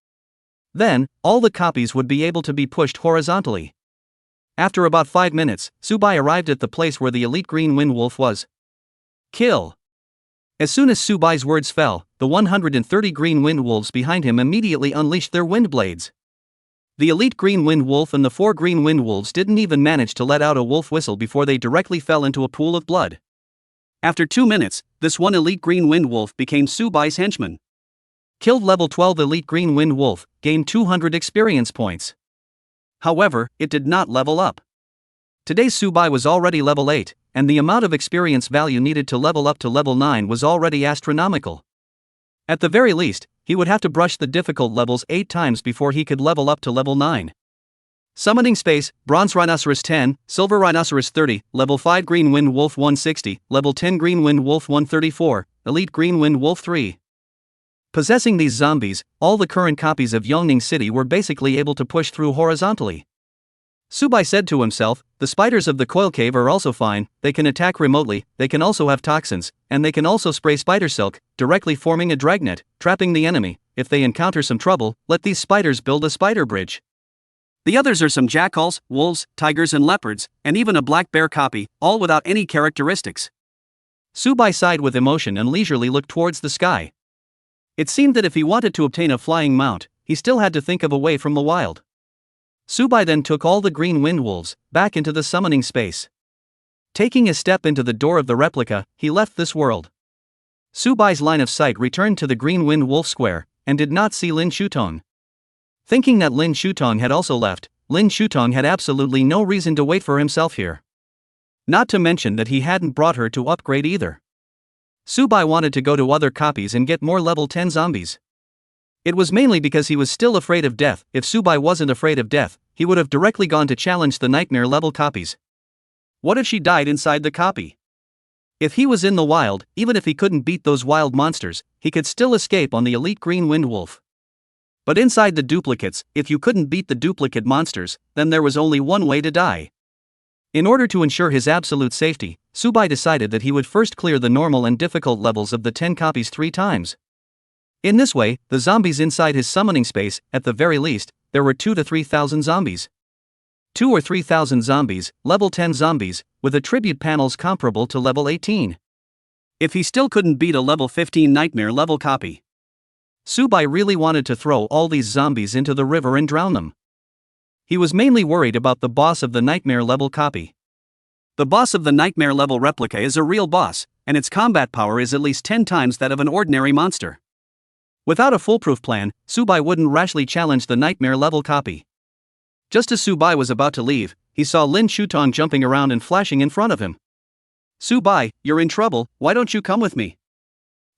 A: Then, all the copies would be able to be pushed horizontally. After about 5 minutes, Subai arrived at the place where the elite green wind wolf was. Kill! As soon as Subai's words fell, the 130 green wind wolves behind him immediately unleashed their wind blades. The elite green wind wolf and the 4 green wind wolves didn't even manage to let out a wolf whistle before they directly fell into a pool of blood. After 2 minutes, this one elite green wind wolf became Subai's henchman. Killed level 12 elite green wind wolf, gained 200 experience points. However, it did not level up. Today's Subai was already level 8, and the amount of experience value needed to level up to level 9 was already astronomical. At the very least, he would have to brush the difficult levels 8 times before he could level up to level 9. Summoning space, Bronze Rhinoceros 10, Silver Rhinoceros 30, level 5 Green Wind Wolf 160, level 10 Green Wind Wolf 134, Elite Green Wind Wolf 3. Possessing these zombies, all the current copies of Yongning City were basically able to push through horizontally. Subai said to himself, the spiders of the coil cave are also fine, they can attack remotely, they can also have toxins, and they can also spray spider silk, directly forming a dragnet, trapping the enemy. If they encounter some trouble, let these spiders build a spider bridge. The others are some jackals, wolves, tigers and leopards, and even a black bear copy, all without any characteristics. Subai sighed with emotion and leisurely looked towards the sky. It seemed that if he wanted to obtain a flying mount, he still had to think of a way from the wild. Subai then took all the green wind wolves back into the summoning space. Taking a step into the door of the replica, he left this world. Subai's line of sight returned to the green wind wolf square, and did not see Lin Shutong. Thinking that Lin Shutong had also left, Lin Shutong had absolutely no reason to wait for himself here. Not to mention that he hadn't brought her to upgrade either. Subai wanted to go to other copies and get more level 10 zombies. It was mainly because he was still afraid of death. If Subai wasn't afraid of death, he would have directly gone to challenge the nightmare level copies. What if she died inside the copy? If he was in the wild, even if he couldn't beat those wild monsters, he could still escape on the elite green wind wolf. But inside the duplicates, if you couldn't beat the duplicate monsters, then there was only one way to die. In order to ensure his absolute safety, Subai decided that he would first clear the normal and difficult levels of the 10 copies 3 times. In this way, the zombies inside his summoning space, at the very least, there were 2 to 3,000 zombies. 2 or 3,000 zombies, level 10 zombies, with attribute panels comparable to level 18. If he still couldn't beat a level 15 nightmare level copy, Subai really wanted to throw all these zombies into the river and drown them. He was mainly worried about the boss of the nightmare level copy. The boss of the nightmare level replica is a real boss, and its combat power is at least 10 times that of an ordinary monster. Without a foolproof plan, Subai wouldn't rashly challenge the nightmare level copy. Just as Subai was about to leave, he saw Lin Shutong jumping around and flashing in front of him. "Subai, you're in trouble, why don't you come with me?"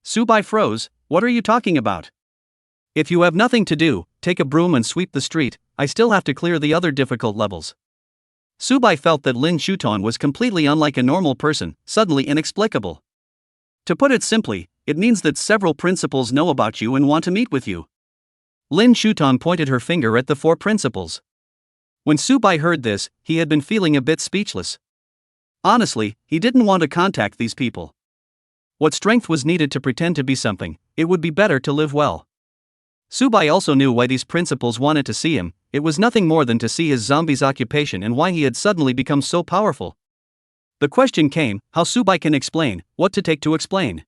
A: Subai froze. "What are you talking about?" "If you have nothing to do, take a broom and sweep the street, I still have to clear the other difficult levels." Subai felt that Lin Shutong was completely unlike a normal person, suddenly inexplicable. To put it simply, it means that several principals know about you and want to meet with you. Lin Shutong pointed her finger at the 4 principals. When Subai heard this, he had been feeling a bit speechless. Honestly, he didn't want to contact these people. What strength was needed to pretend to be something? It would be better to live well. Subai also knew why these principals wanted to see him. It was nothing more than to see his zombie's occupation and why he had suddenly become so powerful. The question came, how Subai can explain, what to take to explain.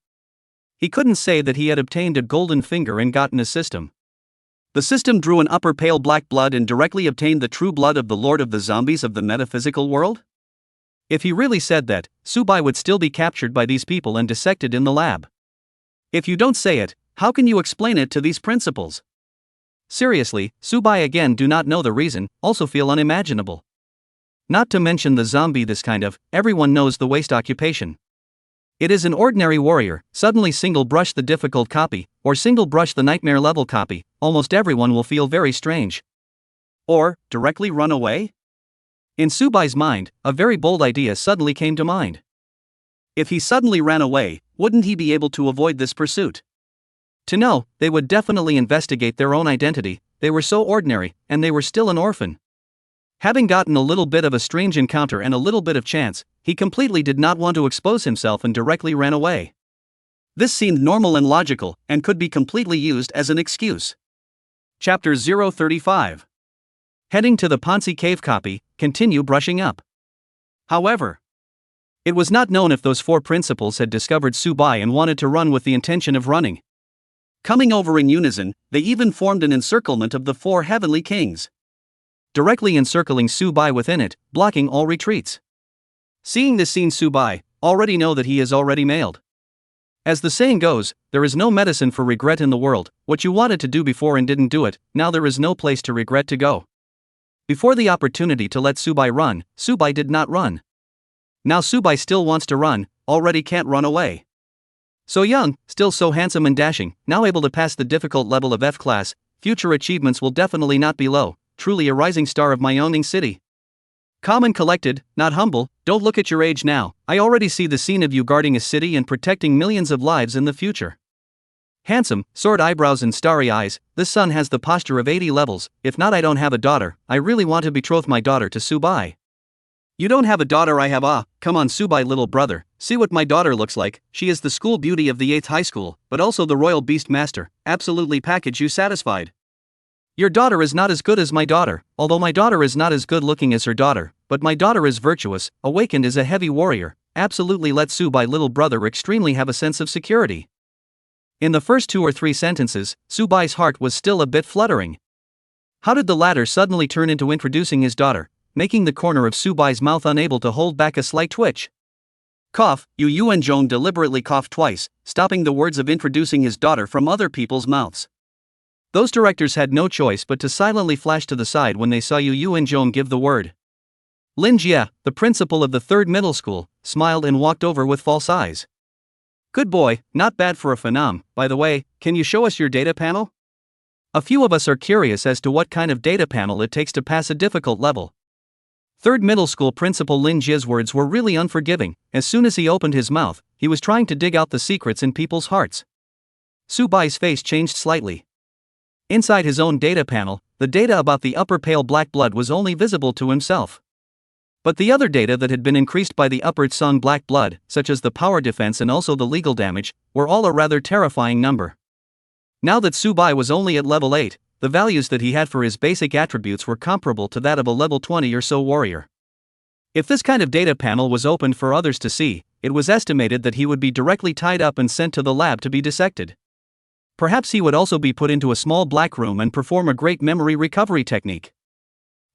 A: He couldn't say that he had obtained a golden finger and gotten a system. The system drew an upper pale black blood and directly obtained the true blood of the Lord of the Zombies of the metaphysical world? If he really said that, Subai would still be captured by these people and dissected in the lab. If you don't say it, how can you explain it to these principals? Seriously, Subai again do not know the reason, also feel unimaginable. Not to mention the zombie this kind of, everyone knows the waste occupation. It is an ordinary warrior, suddenly single brush the difficult copy, or single brush the nightmare level copy, almost everyone will feel very strange. Or, directly run away? In Subai's mind, a very bold idea suddenly came to mind. If he suddenly ran away, wouldn't he be able to avoid this pursuit? To know, they would definitely investigate their own identity, they were so ordinary, and they were still an orphan. Having gotten a little bit of a strange encounter and a little bit of chance, he completely did not want to expose himself and directly ran away. This seemed normal and logical, and could be completely used as an excuse. Chapter 035. Heading to the Ponzi Cave copy, continue brushing up. However, it was not known if those 4 principals had discovered Subai and wanted to run with the intention of running. Coming over in unison, they even formed an encirclement of the 4 heavenly kings, directly encircling Subai within it, blocking all retreats. Seeing this scene, Subai already know that he is already mailed. As the saying goes, there is no medicine for regret in the world. What you wanted to do before and didn't do it, now there is no place to regret to go. Before the opportunity to let Subai run, Subai did not run. Now Subai still wants to run, already can't run away. So young, still so handsome and dashing, now able to pass the difficult level of F class, future achievements will definitely not be low, truly a rising star of my owning city. Calm and collected, not humble, don't look at your age now, I already see the scene of you guarding a city and protecting millions of lives in the future. Handsome, sword eyebrows and starry eyes, this son has the posture of 80 levels, if not I don't have a daughter, I really want to betroth my daughter to Subai. You don't have a daughter, I have. Come on Subai little brother, see what my daughter looks like, she is the school beauty of the 8th high school, but also the royal beast master, absolutely package you satisfied. Your daughter is not as good as my daughter, although my daughter is not as good looking as her daughter, but my daughter is virtuous, awakened is a heavy warrior, absolutely let Subai little brother extremely have a sense of security. In the first 2 or 3 sentences, Subai's heart was still a bit fluttering. How did the latter suddenly turn into introducing his daughter, making the corner of Subai's mouth unable to hold back a slight twitch? Cough, Yu Yuanzhong deliberately coughed twice, stopping the words of introducing his daughter from other people's mouths. Those directors had no choice but to silently flash to the side when they saw Yu Yuanzhong give the word. Lin Jie, the principal of the 3rd middle school, smiled and walked over with false eyes. Good boy, not bad for a phenom. By the way, can you show us your data panel? A few of us are curious as to what kind of data panel it takes to pass a difficult level. 3rd middle school principal Lin Jie's words were really unforgiving. As soon as he opened his mouth, he was trying to dig out the secrets in people's hearts. Subai's face changed slightly. Inside his own data panel, the data about the upper pale black blood was only visible to himself. But the other data that had been increased by the upper Tsang black blood, such as the power defense and also the legal damage, were all a rather terrifying number. Now that Subai was only at level 8, the values that he had for his basic attributes were comparable to that of a level 20 or so warrior. If this kind of data panel was opened for others to see, it was estimated that he would be directly tied up and sent to the lab to be dissected. Perhaps he would also be put into a small black room and perform a great memory recovery technique.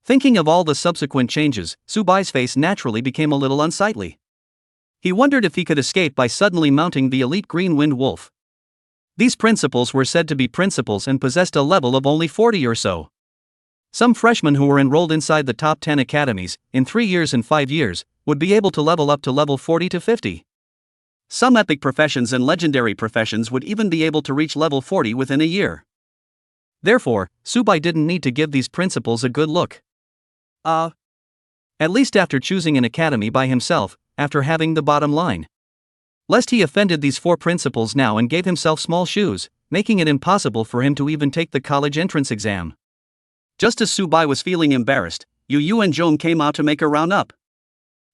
A: Thinking of all the subsequent changes, Subai's face naturally became a little unsightly. He wondered if he could escape by suddenly mounting the elite green wind wolf. These principals were said to be principals and possessed a level of only 40 or so. Some freshmen who were enrolled inside the top 10 academies, in 3 years and 5 years, would be able to level up to level 40 to 50. Some epic professions and legendary professions would even be able to reach level 40 within a year. Therefore, Subai didn't need to give these principals a good look. At least after choosing an academy by himself, after having the bottom line. Lest he offended these 4 principals now and gave himself small shoes, making it impossible for him to even take the college entrance exam. Just as Subai was feeling embarrassed, Yu Yuanzhong came out to make a round-up.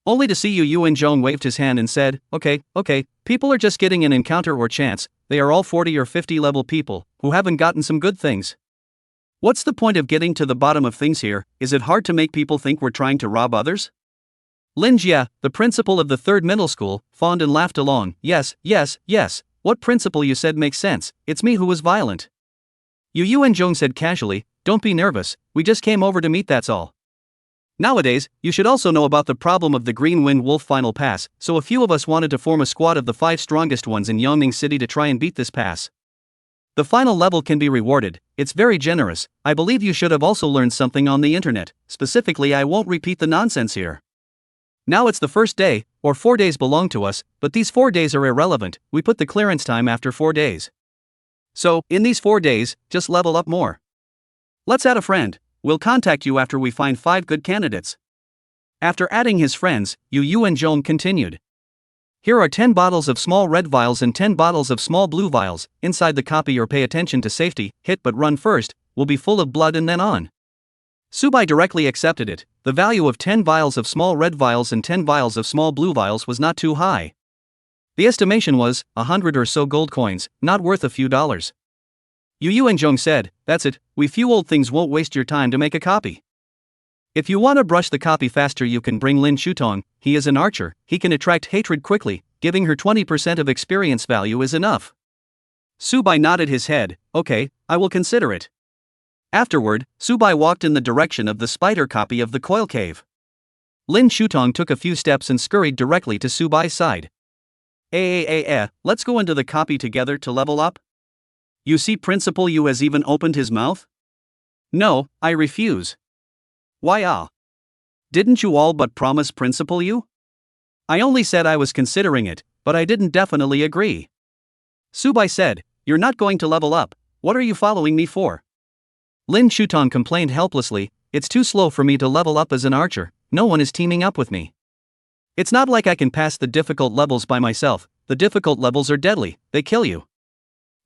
A: Only to see Yu Yuanzhong waved his hand and said, okay, people are just getting an encounter or chance, they are all 40 or 50 level people, who haven't gotten some good things. What's the point of getting to the bottom of things here? Is it hard to make people think we're trying to rob others? Lin Jie, the principal of the 3rd middle school, fawned and laughed along. Yes, what principal you said makes sense, it's me who was violent. Yu Yuanzhong said casually, don't be nervous, we just came over to meet, that's all. Nowadays, you should also know about the problem of the Green Wind Wolf final pass, so a few of us wanted to form a squad of the 5 strongest ones in Yongning City to try and beat this pass. The final level can be rewarded, it's very generous. I believe you should have also learned something on the internet, specifically I won't repeat the nonsense here. Now it's the first day, or 4 days belong to us, but these 4 days are irrelevant, we put the clearance time after 4 days. So, in these 4 days, just level up more. Let's add a friend, we'll contact you after we find 5 good candidates. After adding his friends, Yu Yuanzhong continued. Here are 10 bottles of small red vials and 10 bottles of small blue vials. Inside the copy or pay attention to safety, hit but run first, will be full of blood and then on. Subai directly accepted it. The value of 10 vials of small red vials and 10 vials of small blue vials was not too high. The estimation was 100 or so gold coins, not worth a few dollars. Yu Yuanzhong said, that's it, we few old things won't waste your time to make a copy. If you want to brush the copy faster you can bring Lin Shutong, he is an archer, he can attract hatred quickly, giving her 20% of experience value is enough. Subai nodded his head, okay, I will consider it. Afterward, Subai walked in the direction of the spider copy of the coil cave. Lin Shutong took a few steps and scurried directly to Subai's side. Let's go into the copy together to level up? You see Principal Yu has even opened his mouth? No, I refuse. Why Didn't you all but promise Principal Yu? I only said I was considering it, but I didn't definitely agree. Subai said, you're not going to level up, what are you following me for? Lin Shutong complained helplessly, it's too slow for me to level up as an archer, no one is teaming up with me. It's not like I can pass the difficult levels by myself, the difficult levels are deadly, they kill you.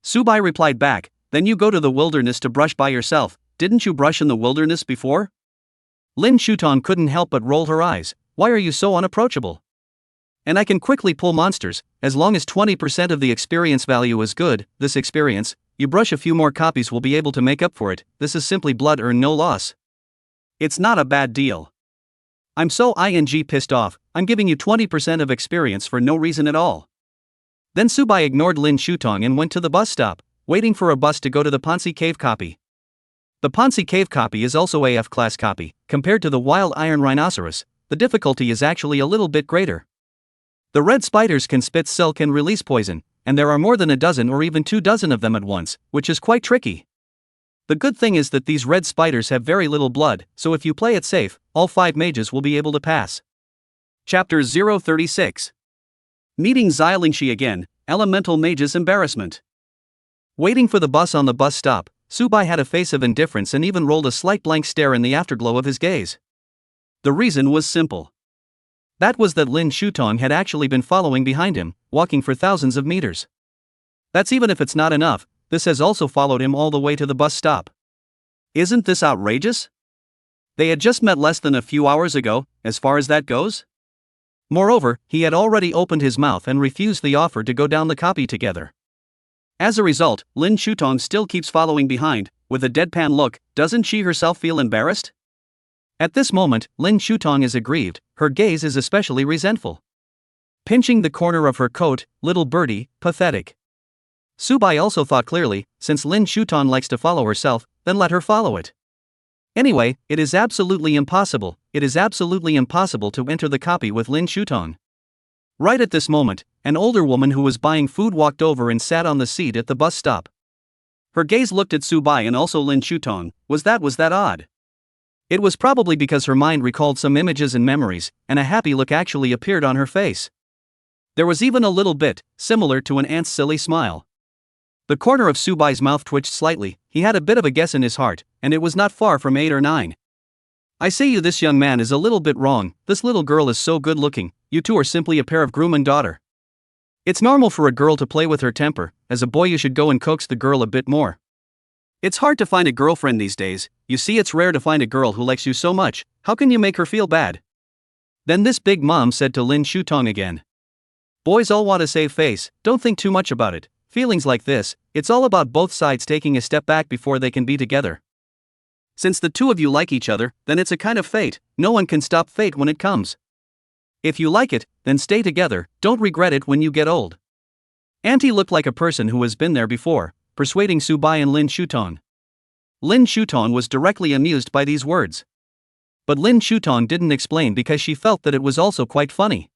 A: Subai replied back, then you go to the wilderness to brush by yourself, didn't you brush in the wilderness before? Lin Shutong couldn't help but roll her eyes, why are you so unapproachable? And I can quickly pull monsters, as long as 20% of the experience value is good, this experience, you brush a few more copies will be able to make up for it, this is simply blood earn no loss. It's not a bad deal. I'm so pissed off, I'm giving you 20% of experience for no reason at all. Then Subai ignored Lin Shutong and went to the bus stop, waiting for a bus to go to the Ponzi Cave copy. The Ponzi Cave copy is also a F-class copy. Compared to the Wild Iron Rhinoceros, the difficulty is actually a little bit greater. The red spiders can spit silk and release poison, and there are more than a dozen or even 24 of them at once, which is quite tricky. The good thing is that these red spiders have very little blood, so if you play it safe, all 5 mages will be able to pass. Chapter 036. Meeting Xialingshi again, Elemental Mage's Embarrassment. Waiting for the bus on the bus stop, Subai had a face of indifference and even rolled a slight blank stare in the afterglow of his gaze. The reason was simple. That was that Lin Shutong had actually been following behind him, walking for thousands of meters. That's even if it's not enough, this has also followed him all the way to the bus stop. Isn't this outrageous? They had just met less than a few hours ago, as far as that goes. Moreover, he had already opened his mouth and refused the offer to go down the copy together. As a result, Lin Shutong still keeps following behind, with a deadpan look. Doesn't she herself feel embarrassed? At this moment, Lin Shutong is aggrieved, her gaze is especially resentful. Pinching the corner of her coat, little birdie, pathetic. Subai also thought clearly, since Lin Shutong likes to follow herself, then let her follow it. Anyway, it is absolutely impossible to enter the copy with Lin Shutong. Right at this moment, an older woman who was buying food walked over and sat on the seat at the bus stop. Her gaze looked at Subai and also Lin Shutong. Was that odd? It was probably because her mind recalled some images and memories, and a happy look actually appeared on her face. There was even a little bit, similar to an ant's silly smile. The corner of Subai's mouth twitched slightly. He had a bit of a guess in his heart, and it was not far from 8 or 9. I say you, this young man is a little bit wrong. This little girl is so good looking. You two are simply a pair of groom and daughter. It's normal for a girl to play with her temper. As a boy you should go and coax the girl a bit more. It's hard to find a girlfriend these days. You see, it's rare to find a girl who likes you so much. How can you make her feel bad? Then this big mom said to Lin Shutong again. Boys all want to save face, don't think too much about it. Feelings like this, it's all about both sides taking a step back before they can be together. Since the two of you like each other, then it's a kind of fate. No one can stop fate when it comes. If you like it, then stay together, don't regret it when you get old. Auntie looked like a person who has been there before, persuading Subai and Lin Shutong. Lin Shutong was directly amused by these words. But Lin Shutong didn't explain because she felt that it was also quite funny.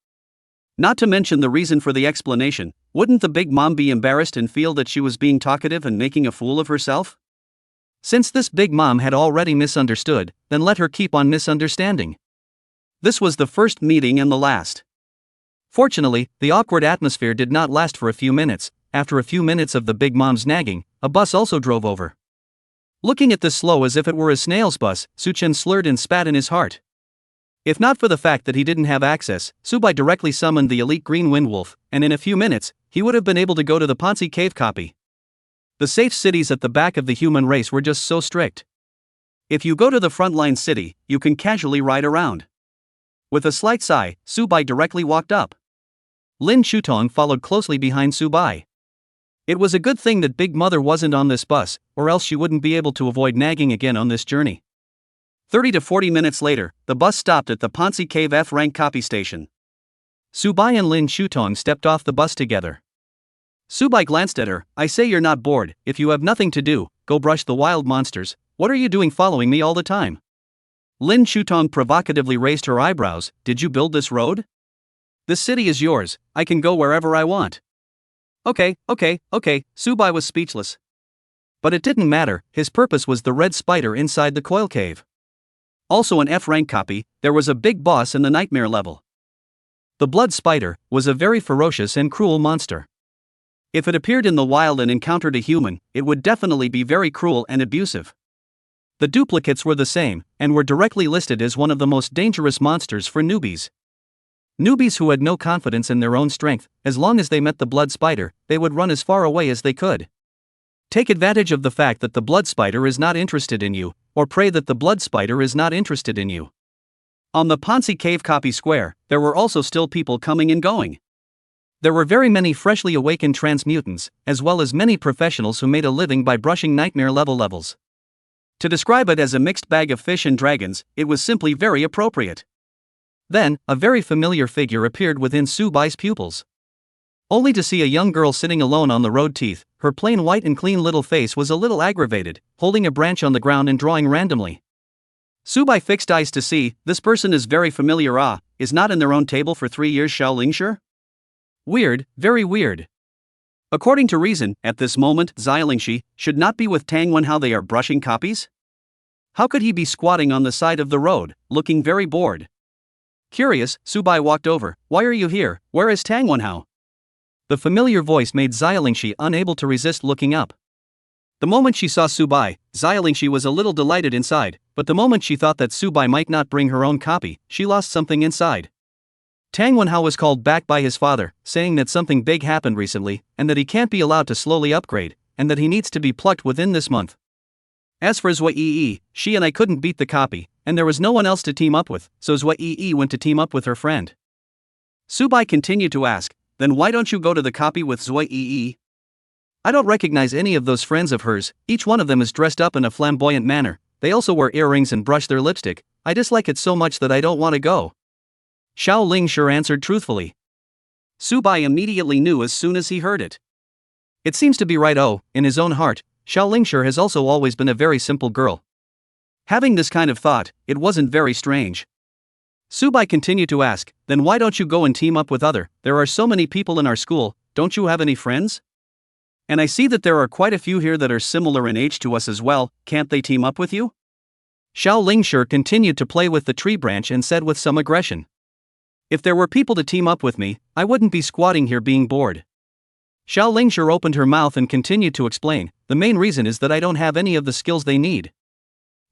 A: Not to mention the reason for the explanation. Wouldn't the big mom be embarrassed and feel that she was being talkative and making a fool of herself? Since this big mom had already misunderstood, then let her keep on misunderstanding. This was the first meeting and the last. Fortunately, the awkward atmosphere did not last for a few minutes. After a few minutes of the big mom's nagging, a bus also drove over. Looking at this slow as if it were a snail's bus, Suchen slurred and spat in his heart. If not for the fact that he didn't have access, Subai directly summoned the elite green windwolf, and in a few minutes, he would have been able to go to the Ponzi Cave copy. The safe cities at the back of the human race were just so strict. If you go to the frontline city, you can casually ride around. With a slight sigh, Subai directly walked up. Lin Shutong followed closely behind Subai. It was a good thing that Big Mother wasn't on this bus, or else she wouldn't be able to avoid nagging again on this journey. 30 to 40 minutes later, the bus stopped at the Ponzi Cave F-rank copy station. Subai and Lin Shutong stepped off the bus together. Subai glanced at her. I say you're not bored. If you have nothing to do, go brush the wild monsters. What are you doing following me all the time? Lin Shutong provocatively raised her eyebrows. Did you build this road? This city is yours. I can go wherever I want. Okay. Subai was speechless. But it didn't matter. His purpose was the red spider inside the coil cave. Also an F-rank copy, there was a big boss in the nightmare level. The blood spider was a very ferocious and cruel monster. If it appeared in the wild and encountered a human, it would definitely be very cruel and abusive. The duplicates were the same, and were directly listed as one of the most dangerous monsters for newbies. Newbies who had no confidence in their own strength, as long as they met the blood spider, they would run as far away as they could. Take advantage of the fact that the blood spider is not interested in you, or pray that the blood spider is not interested in you. On the Ponzi Cave copy square, there were also still people coming and going. There were very many freshly awakened transmutants, as well as many professionals who made a living by brushing nightmare levels. To describe it as a mixed bag of fish and dragons, it was simply very appropriate. Then, a very familiar figure appeared within Subai's pupils. only to see a young girl sitting alone on the road. Teeth, her plain white and clean little face was a little aggravated, holding a branch on the ground and drawing randomly. Subai fixed eyes to see, this person is very familiar. Is not in their own table for 3 years. Xiao Lingshi? Weird, very weird. According to reason, at this moment, Xia Lingshi should not be with Tang Wenhao. They are brushing copies? How could he be squatting on the side of the road, looking very bored? Curious, Subai walked over. Why are you here? Where is Tang Wenhao? The familiar voice made Xia Lingshi unable to resist looking up. The moment she saw Subai, Xia Lingshi was a little delighted inside, but the moment she thought that Subai might not bring her own copy, she lost something inside. Tang Wenhao was called back by his father, saying that something big happened recently, and that he can't be allowed to slowly upgrade, and that he needs to be plucked within this month. As for Zui Yi, she and I couldn't beat the copy, and there was no one else to team up with, so Zui Yi went to team up with her friend. Subai continued to ask, then why don't you go to the copy with Zui Yi? I don't recognize any of those friends of hers. Each one of them is dressed up in a flamboyant manner, they also wear earrings and brush their lipstick. I dislike it so much that I don't want to go. Xiao Lingshi answered truthfully. Subai immediately knew as soon as he heard it. It seems to be right. In his own heart, Xiao Lingshi has also always been a very simple girl. Having this kind of thought, it wasn't very strange. Subai continued to ask, then why don't you go and team up with other? There are so many people in our school, don't you have any friends? And I see that there are quite a few here that are similar in age to us as well, can't they team up with you? Xiao Lingshi continued to play with the tree branch and said with some aggression. If there were people to team up with me, I wouldn't be squatting here being bored. Xiao Lingshi opened her mouth and continued to explain, the main reason is that I don't have any of the skills they need.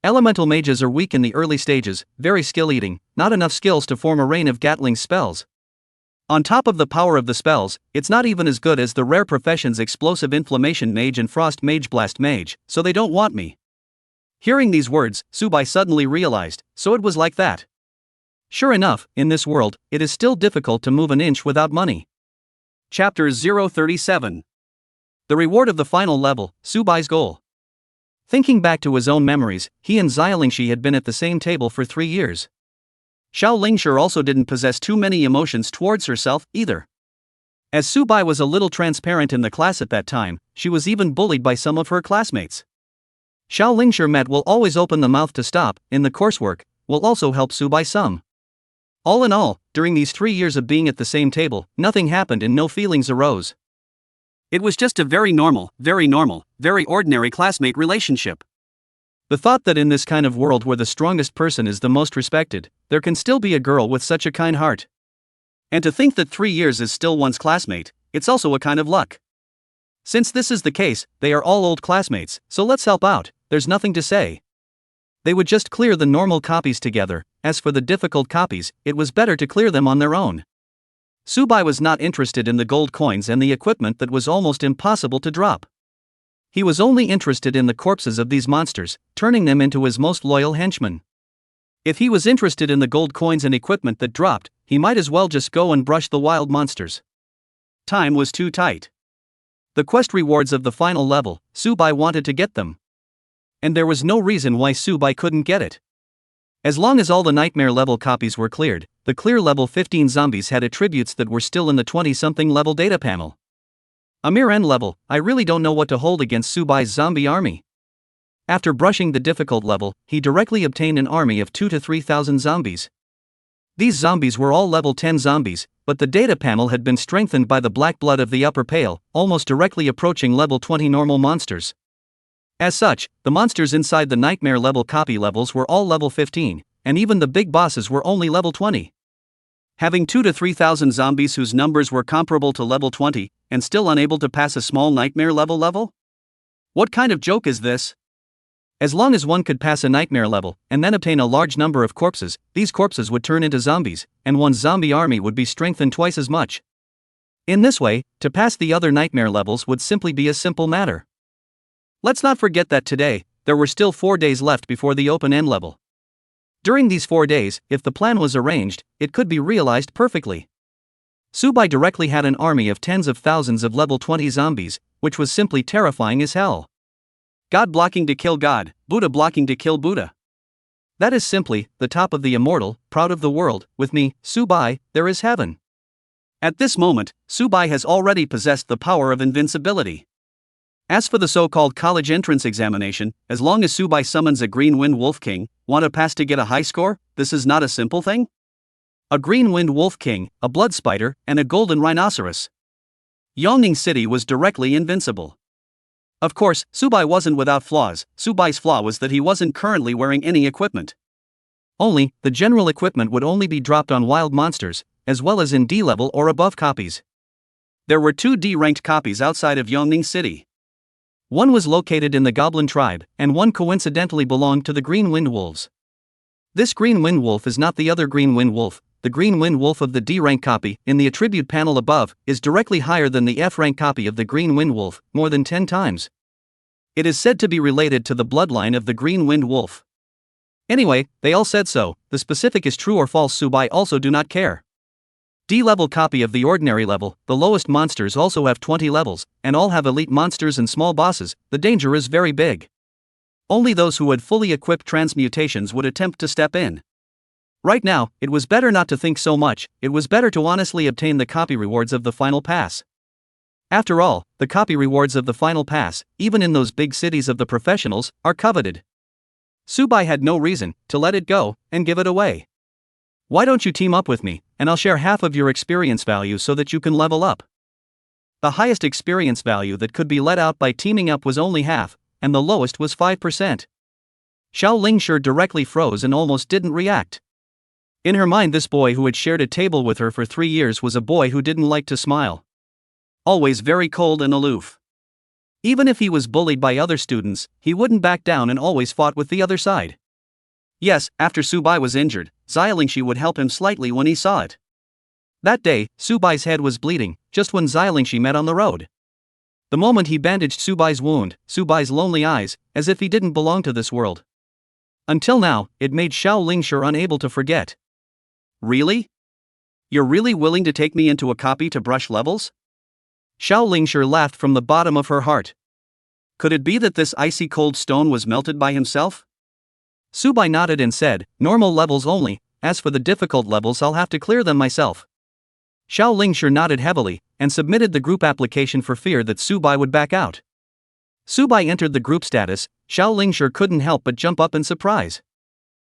A: Elemental mages are weak in the early stages, very skill-eating, not enough skills to form a rain of Gatling spells. On top of the power of the spells, it's not even as good as the rare professions Explosive Inflammation Mage and Frost Mage Blast Mage, so they don't want me. Hearing these words, Subai suddenly realized, so it was like that. Sure enough, in this world, it is still difficult to move an inch without money. Chapter 037. The reward of the final level, Subai's goal. Thinking back to his own memories, he and Xia Lingshi had been at the same table for 3 years. Xiao Lingshi also didn't possess too many emotions towards herself, either. As Subai was a little transparent in the class at that time, she was even bullied by some of her classmates. Xiao Lingshi will always open the mouth to stop, in the coursework, will also help Subai some. All in all, during these 3 years of being at the same table, nothing happened and no feelings arose. It was just a very normal, very ordinary classmate relationship. The thought that in this kind of world where the strongest person is the most respected, there can still be a girl with such a kind heart. And to think that 3 years is still one's classmate, it's also a kind of luck. Since this is the case, they are all old classmates, so let's help out, there's nothing to say. They would just clear the normal copies together, as for the difficult copies, it was better to clear them on their own. Subai was not interested in the gold coins and the equipment that was almost impossible to drop. He was only interested in the corpses of these monsters, turning them into his most loyal henchmen. If he was interested in the gold coins and equipment that dropped, he might as well just go and brush the wild monsters. Time was too tight. The quest rewards of the final level, Subai wanted to get them. And there was no reason why Subai couldn't get it. As long as all the nightmare level copies were cleared, the clear level 15 zombies had attributes that were still in the 20-something level data panel. A mere end level, I really don't know what to hold against Subai's zombie army. After brushing the difficult level, he directly obtained an army of 2,000 to 3,000 zombies. These zombies were all level 10 zombies, but the data panel had been strengthened by the black blood of the upper pale, almost directly approaching level 20 normal monsters. As such, the monsters inside the nightmare level copy levels were all level 15, and even the big bosses were only level 20. Having 2,000 to 3,000 zombies whose numbers were comparable to level 20, and still unable to pass a small nightmare level? What kind of joke is this? As long as one could pass a nightmare level, and then obtain a large number of corpses, these corpses would turn into zombies, and one's zombie army would be strengthened twice as much. In this way, to pass the other nightmare levels would simply be a simple matter. Let's not forget that today, there were still 4 days left before the open-end level. During these 4 days, if the plan was arranged, it could be realized perfectly. Subai directly had an army of tens of thousands of level 20 zombies, which was simply terrifying as hell. God blocking to kill God, Buddha blocking to kill Buddha. That is simply, the top of the immortal, proud of the world, with me, Subai, there is heaven. At this moment, Subai has already possessed the power of invincibility. As for the so-called college entrance examination, as long as Subai summons a Green Wind Wolf King, want to pass to get a high score? This is not a simple thing. A Green Wind Wolf King, a Blood Spider, and a Golden Rhinoceros. Yongning City was directly invincible. Of course, Subai wasn't without flaws. Subai's flaw was that he wasn't currently wearing any equipment. Only, the general equipment would only be dropped on wild monsters, as well as in D-level or above copies. There were 2 D-ranked copies outside of Yongning City. One was located in the Goblin tribe, and one coincidentally belonged to the Green Wind Wolves. This Green Wind Wolf is not the other Green Wind Wolf. The Green Wind Wolf of the D-rank copy, in the attribute panel above, is directly higher than the F-rank copy of the Green Wind Wolf, more than 10 times. It is said to be related to the bloodline of the Green Wind Wolf. Anyway, they all said so. The specific is true or false, Subai also do not care. D-level copy of the ordinary level, the lowest monsters also have 20 levels, and all have elite monsters and small bosses. The danger is very big. Only those who had fully equipped transmutations would attempt to step in. Right now, it was better not to think so much. It was better to honestly obtain the copy rewards of the final pass. After all, the copy rewards of the final pass, even in those big cities of the professionals, are coveted. Subai had no reason to let it go and give it away. Why don't you team up with me, and I'll share half of your experience value so that you can level up. The highest experience value that could be let out by teaming up was only half, and the lowest was 5%. Xiao Lingshi directly froze and almost didn't react. In her mind, this boy who had shared a table with her for 3 years was a boy who didn't like to smile. Always very cold and aloof. Even if he was bullied by other students, he wouldn't back down and always fought with the other side. Yes, after Subai was injured, Xiaolingshi would help him slightly when he saw it. That day, Subai's head was bleeding, just when Xiaolingshi met on the road. The moment he bandaged Subai's wound, Subai's lonely eyes, as if he didn't belong to this world. Until now, it made Xiao Lingshi unable to forget. Really? You're really willing to take me into a copy to brush levels? Xiao Lingshi laughed from the bottom of her heart. Could it be that this icy cold stone was melted by himself? Subai nodded and said, normal levels only, as for the difficult levels I'll have to clear them myself. Xiao Lingshi nodded heavily, and submitted the group application for fear that Subai would back out. Subai entered the group status. Xiao Lingshi couldn't help but jump up in surprise.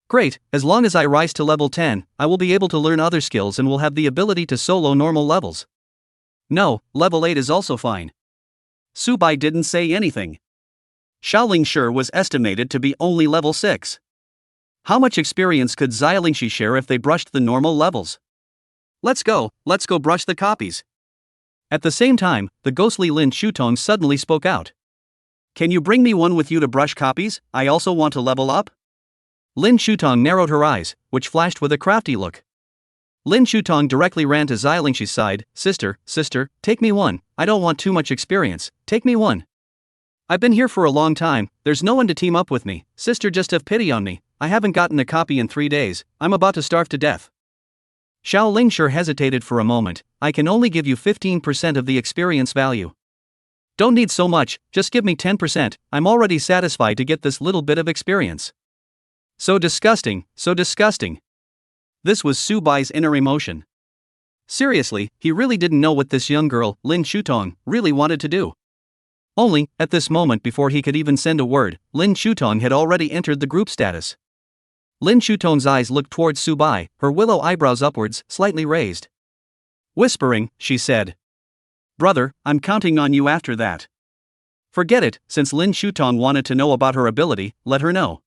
A: Great, as long as I rise to level 10, I will be able to learn other skills and will have the ability to solo normal levels. No, level 8 is also fine. Subai didn't say anything. Xiao Lingshi was estimated to be only level 6. How much experience could Xiaolingshi share if they brushed the normal levels? Let's go brush the copies. At the same time, the ghostly Lin Shutong suddenly spoke out. Can you bring me one with you to brush copies? I also want to level up. Lin Shutong narrowed her eyes, which flashed with a crafty look. Lin Shutong directly ran to Xiaolingshi's side. Sister, take me one. I don't want too much experience, take me one. I've been here for a long time, there's no one to team up with me. Sister, just have pity on me. I haven't gotten a copy in 3 days, I'm about to starve to death. Xiao Lingshi hesitated for a moment. I can only give you 15% of the experience value. Don't need so much, just give me 10%, I'm already satisfied to get this little bit of experience. So disgusting, so disgusting. This was Subai's inner emotion. Seriously, he really didn't know what this young girl, Lin Shutong, really wanted to do. Only, at this moment before he could even send a word, Lin Shutong had already entered the group status. Lin Shutong's eyes looked towards Subai, her willow eyebrows upwards, slightly raised. Whispering, she said, "Brother, I'm counting on you after that." Forget it, since Lin Shutong wanted to know about her ability, let her know.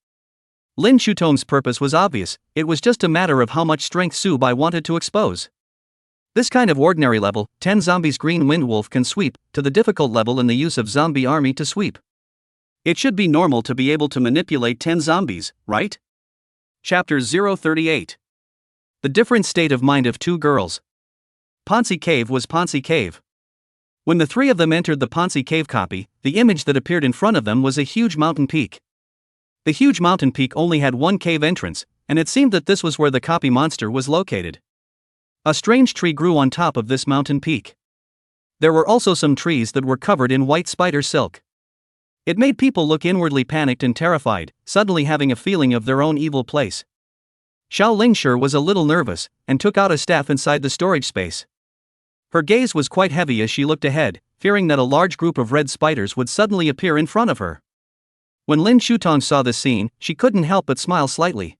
A: Lin Shutong's purpose was obvious, it was just a matter of how much strength Subai wanted to expose. This kind of ordinary level, 10 zombies Green Wind Wolf can sweep, to the difficult level in the use of zombie army to sweep. It should be normal to be able to manipulate 10 zombies, right? Chapter 038. The different state of mind of 2 girls. Ponzi Cave was Ponzi Cave. When the 3 of them entered the Ponzi Cave copy, the image that appeared in front of them was a huge mountain peak. The huge mountain peak only had 1 cave entrance, and it seemed that this was where the copy monster was located. A strange tree grew on top of this mountain peak. There were also some trees that were covered in white spider silk. It made people look inwardly panicked and terrified, suddenly having a feeling of their own evil place. Xiao Lingshi was a little nervous, and took out a staff inside the storage space. Her gaze was quite heavy as she looked ahead, fearing that a large group of red spiders would suddenly appear in front of her. When Lin Shutong saw this scene, she couldn't help but smile slightly.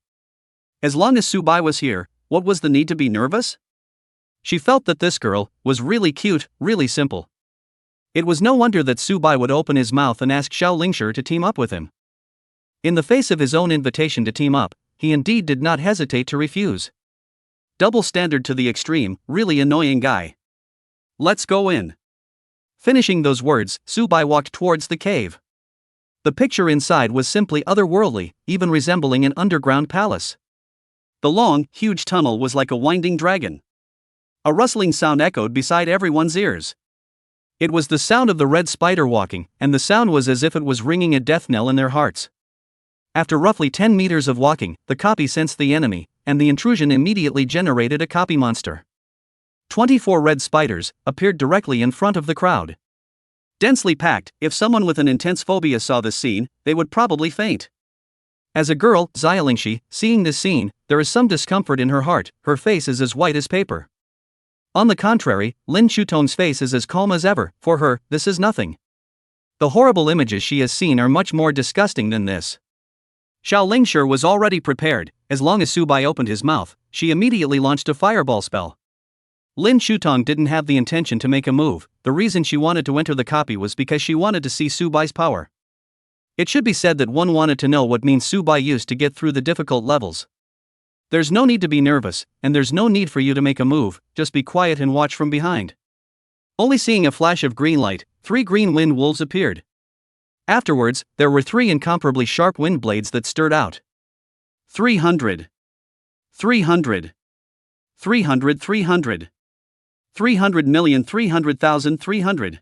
A: As long as Subai was here, what was the need to be nervous? She felt that this girl was really cute, really simple. It was no wonder that Subai would open his mouth and ask Xiao Lingshi to team up with him. In the face of his own invitation to team up, he indeed did not hesitate to refuse. Double standard to the extreme, really annoying guy. Let's go in. Finishing those words, Subai walked towards the cave. The picture inside was simply otherworldly, even resembling an underground palace. The long, huge tunnel was like a winding dragon. A rustling sound echoed beside everyone's ears. It was the sound of the red spider walking, and the sound was as if it was ringing a death knell in their hearts. After roughly 10 meters of walking, the copy sensed the enemy, and the intrusion immediately generated a copy monster. 24 red spiders appeared directly in front of the crowd. Densely packed, if someone with an intense phobia saw this scene, they would probably faint. As a girl, Xia Lingshi, seeing this scene, there is some discomfort in her heart. Her face is as white as paper. On the contrary, Lin Shutong's face is as calm as ever. For her, this is nothing. The horrible images she has seen are much more disgusting than this. Xiao Lingshi was already prepared. As long as Subai opened his mouth, she immediately launched a fireball spell. Lin Shutong didn't have the intention to make a move. The reason she wanted to enter the copy was because she wanted to see Subai's power. It should be said that one wanted to know what means Subai used to get through the difficult levels. There's no need to be nervous, and there's no need for you to make a move, just be quiet and watch from behind. Only seeing a flash of green light, 3 green wind wolves appeared. Afterwards, there were 3 incomparably sharp wind blades that stirred out. 300. 300. 300. 300. 300,300,300.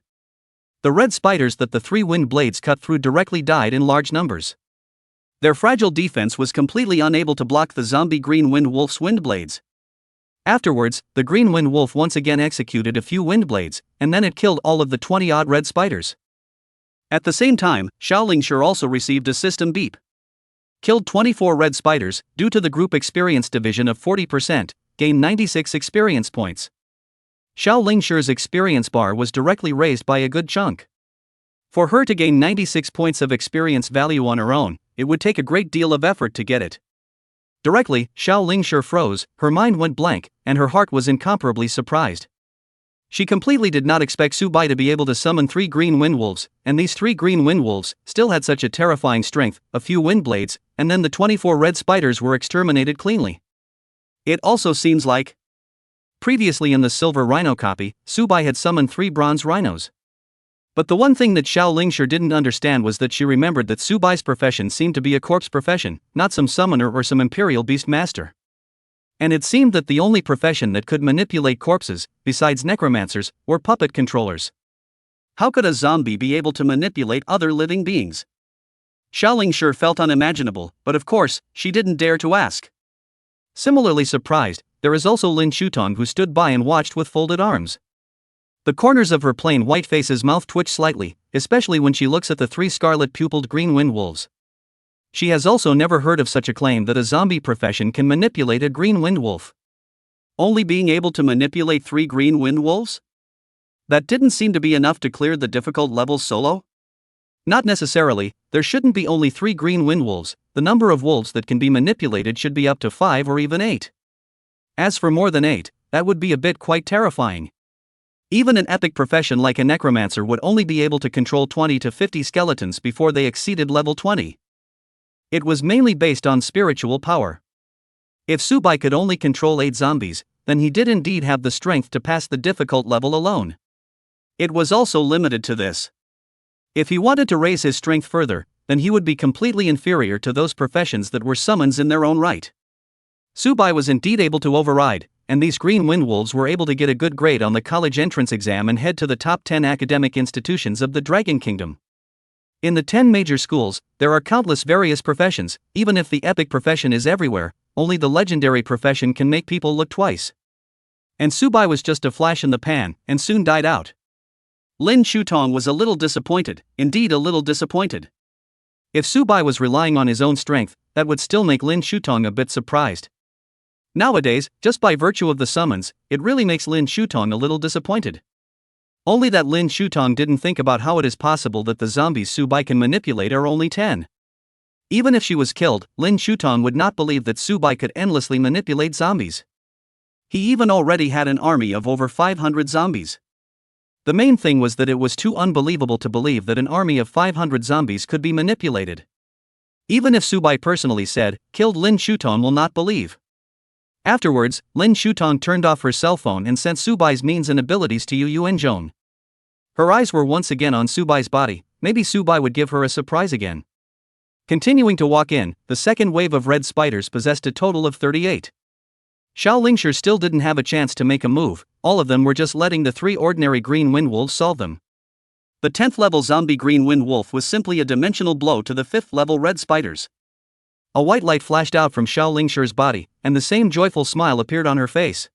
A: The red spiders that the 3 wind blades cut through directly died in large numbers. Their fragile defense was completely unable to block the zombie green wind wolf's wind blades. Afterwards, the green wind wolf once again executed a few wind blades, and then it killed all of the 20-odd red spiders. At the same time, Xiao Lingshi also received a system beep. Killed 24 red spiders, due to the group experience division of 40%, gained 96 experience points. Xiao Lingshi's experience bar was directly raised by a good chunk. For her to gain 96 points of experience value on her own, it would take a great deal of effort to get it. Directly, Xiao Lingshi froze, her mind went blank, and her heart was incomparably surprised. She completely did not expect Subai to be able to summon 3 green wind wolves, and these 3 green wind wolves still had such a terrifying strength, a few wind blades, and then the 24 red spiders were exterminated cleanly. It also seems like previously in the silver rhino copy, Subai had summoned 3 bronze rhinos. But the one thing that Xiao Lingshi didn't understand was that she remembered that Subai's profession seemed to be a corpse profession, not some summoner or some imperial beast master. And it seemed that the only profession that could manipulate corpses, besides necromancers, were puppet controllers. How could a zombie be able to manipulate other living beings? Xiao Lingshi felt unimaginable, but of course, she didn't dare to ask. Similarly surprised, there is also Lin Shutong, who stood by and watched with folded arms. The corners of her plain white face's mouth twitch slightly, especially when she looks at the 3 scarlet-pupiled green wind wolves. She has also never heard of such a claim that a zombie profession can manipulate a green wind wolf. Only being able to manipulate 3 green wind wolves? That didn't seem to be enough to clear the difficult levels solo? Not necessarily. There shouldn't be only 3 green wind wolves. The number of wolves that can be manipulated should be up to 5 or even 8. As for more than 8, that would be a bit quite terrifying. Even an epic profession like a necromancer would only be able to control 20 to 50 skeletons before they exceeded level 20. It was mainly based on spiritual power. If Subai could only control 8 zombies, then he did indeed have the strength to pass the difficult level alone. It was also limited to this. If he wanted to raise his strength further, then he would be completely inferior to those professions that were summons in their own right. Subai was indeed able to override, and these green wind wolves were able to get a good grade on the college entrance exam and head to the top 10 academic institutions of the Dragon Kingdom. In the 10 major schools, there are countless various professions. Even if the epic profession is everywhere, only the legendary profession can make people look twice. And Subai was just a flash in the pan, and soon died out. Lin Shutong was a little disappointed, indeed a little disappointed. If Subai was relying on his own strength, that would still make Lin Shutong a bit surprised. Nowadays, just by virtue of the summons, it really makes Lin Shutong a little disappointed. Only that Lin Shutong didn't think about how it is possible that the zombies Subai can manipulate are only 10. Even if she was killed, Lin Shutong would not believe that Subai could endlessly manipulate zombies. He even already had an army of over 500 zombies. The main thing was that it was too unbelievable to believe that an army of 500 zombies could be manipulated. Even if Subai personally said, "Killed Lin Shutong," will not believe. Afterwards, Lin Shutong turned off her cell phone and sent Subai's means and abilities to Yu Yuanzhong. Her eyes were once again on Subai's body. Maybe Subai would give her a surprise again. Continuing to walk in, the second wave of red spiders possessed a total of 38. Xiao Lingshi still didn't have a chance to make a move. All of them were just letting the 3 ordinary green wind wolves solve them. The 10th level zombie green wind wolf was simply a dimensional blow to the 5th level red spiders. A white light flashed out from Xiao Lingshi's body, and the same joyful smile appeared on her face.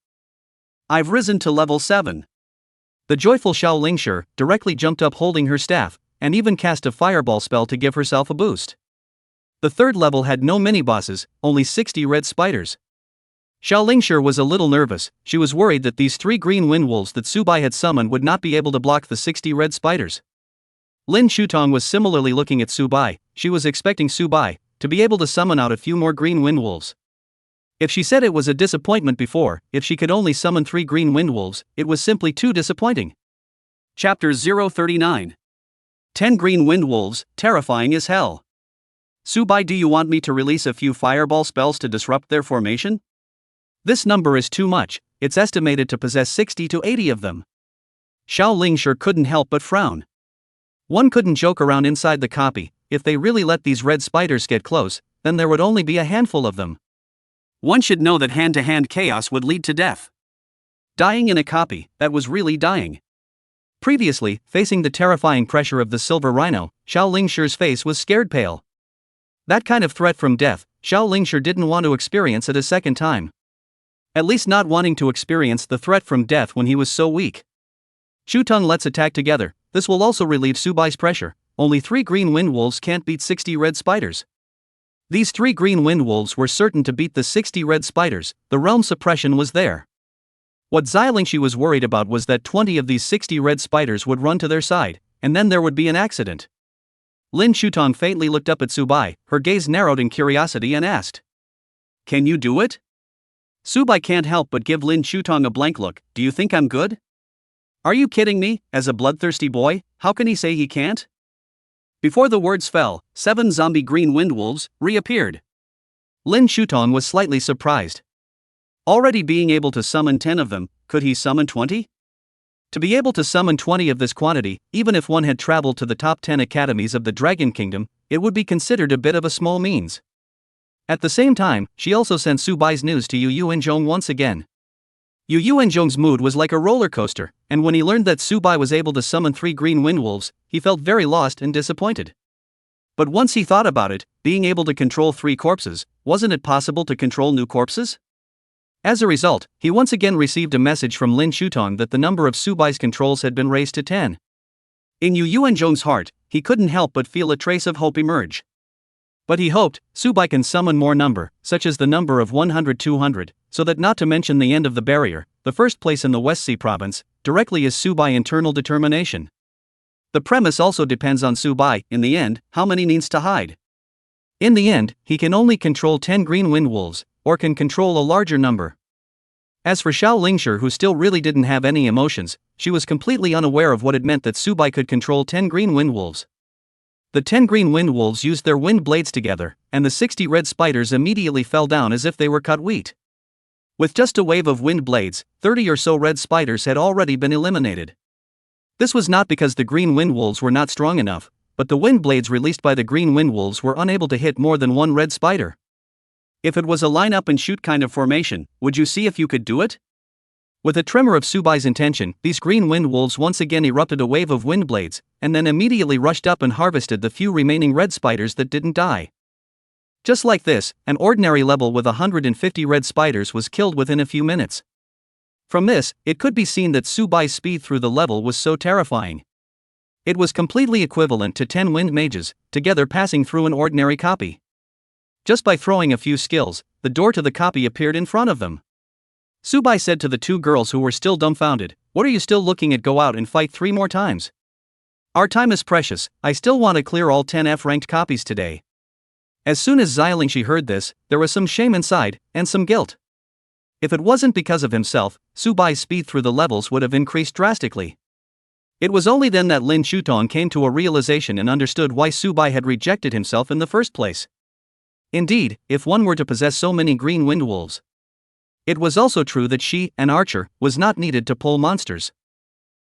A: "I've risen to level 7. The joyful Xiao Lingshi directly jumped up holding her staff, and even cast a fireball spell to give herself a boost. The 3rd level had no mini-bosses, only 60 red spiders. Xiao Lingshi was a little nervous. She was worried that these 3 green wind wolves that Subai had summoned would not be able to block the 60 red spiders. Lin Shutong was similarly looking at Subai. She was expecting Subai to be able to summon out a few more green wind wolves. If she said it was a disappointment before, if she could only summon 3 green wind wolves, it was simply too disappointing. Chapter 039. 10 green wind wolves, terrifying as hell. "Subai, do you want me to release a few fireball spells to disrupt their formation?" "This number is too much. It's estimated to possess 60 to 80 of them." Xiao Lingshi couldn't help but frown. One couldn't joke around inside the copy. If they really let these red spiders get close, then there would only be a handful of them. One should know that hand-to-hand chaos would lead to death. Dying in a copy, that was really dying. Previously, facing the terrifying pressure of the silver rhino, Xiao Lingshi's face was scared pale. That kind of threat from death, Xiao Lingshi didn't want to experience it a second time. At least not wanting to experience the threat from death when he was so weak. "Shutong, let's attack together. This will also relieve Subai's pressure. Only 3 green wind wolves can't beat 60 red spiders." These 3 green wind wolves were certain to beat the 60 red spiders. The realm suppression was there. What Xiao Lingshi was worried about was that 20 of these 60 red spiders would run to their side, and then there would be an accident. Lin Shutong faintly looked up at Subai, her gaze narrowed in curiosity, and asked, "Can you do it?" Subai can't help but give Lin Shutong a blank look. "Do you think I'm good?" "Are you kidding me? As a bloodthirsty boy, how can he say he can't?" Before the words fell, 7 zombie green wind wolves reappeared. Lin Shutong was slightly surprised. Already being able to summon 10 of them, could he summon 20? To be able to summon 20 of this quantity, even if one had traveled to the top 10 academies of the Dragon Kingdom, it would be considered a bit of a small means. At the same time, she also sent Subai's news to Yu Yuanzhong once again. Yu Yuanzhong's mood was like a roller coaster, and when he learned that Subai was able to summon 3 green wind wolves, he felt very lost and disappointed. But once he thought about it, being able to control 3 corpses, wasn't it possible to control new corpses? As a result, he once again received a message from Lin Shutong that the number of Subai's controls had been raised to 10. In Yu Yuanzhong's heart, he couldn't help but feel a trace of hope emerge. But he hoped Subai can summon more number, such as the number of 100-200, so that, not to mention the end of the barrier, the first place in the West Sea province, directly is Subai internal determination. The premise also depends on Subai, in the end, how many needs to hide. In the end, he can only control 10 green wind wolves, or can control a larger number. As for Xiao Lingshi, who still really didn't have any emotions, she was completely unaware of what it meant that Subai could control 10 green wind wolves. The 10 green wind wolves used their wind blades together, and the 60 red spiders immediately fell down as if they were cut wheat. With just a wave of wind blades, 30 or so red spiders had already been eliminated. This was not because the green wind wolves were not strong enough, but the wind blades released by the green wind wolves were unable to hit more than 1 red spider. If it was a line up and shoot kind of formation, would you see if you could do it? With a tremor of Subai's intention, these green wind wolves once again erupted a wave of wind blades, and then immediately rushed up and harvested the few remaining red spiders that didn't die. Just like this, an ordinary level with 150 red spiders was killed within a few minutes. From this, it could be seen that Subai's speed through the level was so terrifying. It was completely equivalent to 10 wind mages, together passing through an ordinary copy. Just by throwing a few skills, the door to the copy appeared in front of them. Subai said to the two girls who were still dumbfounded, "What are you still looking at? Go out and fight 3 more times. Our time is precious, I still want to clear all 10 F-ranked copies today." As soon as Xiaolingshi heard this, there was some shame inside, and some guilt. If it wasn't because of himself, Subai's speed through the levels would have increased drastically. It was only then that Lin Shutong came to a realization and understood why Subai had rejected himself in the first place. Indeed, if one were to possess so many green wind wolves. It was also true that she, an archer, was not needed to pull monsters.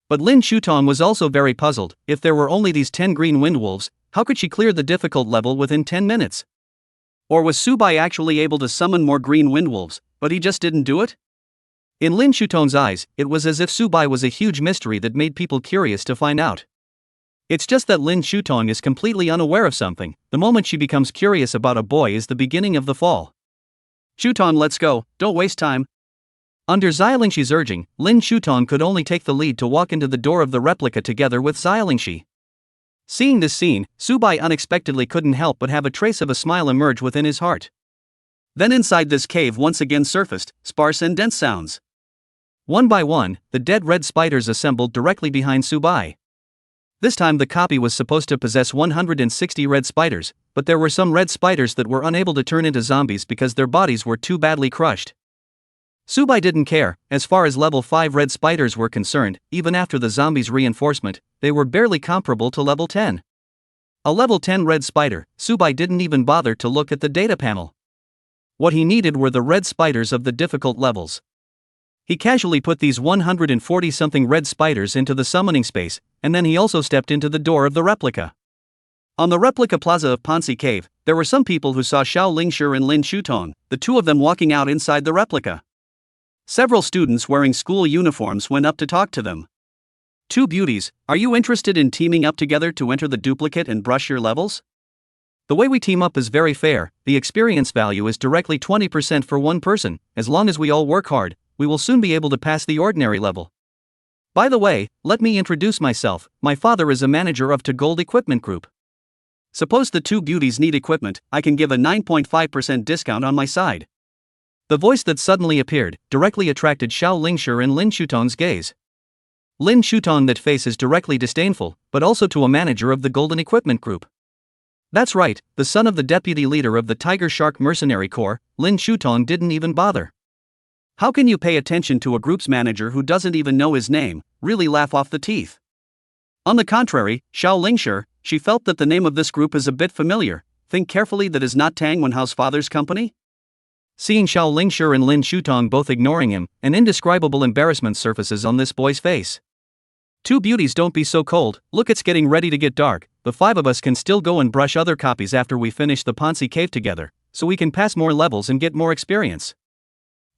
A: But Lin Shutong was also very puzzled. If there were only these 10 green wind wolves, how could she clear the difficult level within 10 minutes? Or was Subai actually able to summon more green wind wolves, but he just didn't do it? In Lin Shutong's eyes, it was as if Subai was a huge mystery that made people curious to find out. It's just that Lin Shutong is completely unaware of something. The moment she becomes curious about a boy is the beginning of the fall. "Shutong, let's go, don't waste time." Under Xiaolingshi's urging, Lin Shutong could only take the lead to walk into the door of the replica together with Xiaolingshi. Seeing this scene, Subai unexpectedly couldn't help but have a trace of a smile emerge within his heart. Then inside this cave once again surfaced sparse and dense sounds. One by one, the dead red spiders assembled directly behind Subai. This time the copy was supposed to possess 160 red spiders, but there were some red spiders that were unable to turn into zombies because their bodies were too badly crushed. Subai didn't care. As far as level 5 red spiders were concerned, even after the zombies' reinforcement, they were barely comparable to level 10. A level 10 red spider, Subai didn't even bother to look at the data panel. What he needed were the red spiders of the difficult levels. He casually put these 140-something red spiders into the summoning space, and then he also stepped into the door of the replica. On the replica plaza of Ponzi Cave, there were some people who saw Xiaolingshi and Lin Shutong, the two of them walking out inside the replica. Several students wearing school uniforms went up to talk to them. "Two beauties, are you interested in teaming up together to enter the duplicate and brush your levels? The way we team up is very fair. The experience value is directly 20% for one person. As long as we all work hard, we will soon be able to pass the ordinary level. By the way, let me introduce myself. My father is a manager of Gold Equipment Group. Suppose the two beauties need equipment, I can give a 9.5% discount on my side." The voice that suddenly appeared directly attracted Xiaolingshi and Lin Shutong's gaze. Lin Shutong, that face is directly disdainful, but also to a manager of the Golden Equipment Group. That's right, the son of the deputy leader of the Tiger Shark Mercenary Corps. Lin Shutong didn't even bother. How can you pay attention to a group's manager who doesn't even know his name? Really laugh off the teeth. On the contrary, Xiaolingshi, she felt that the name of this group is a bit familiar. Think carefully, that is not Tang Wenhao's father's company? Seeing Xiaolingshi and Lin Shutong both ignoring him, an indescribable embarrassment surfaces on this boy's face. "Two beauties, don't be so cold. Look, it's getting ready to get dark. The 5 of us can still go and brush other copies after we finish the Ponzi Cave together, so we can pass more levels and get more experience."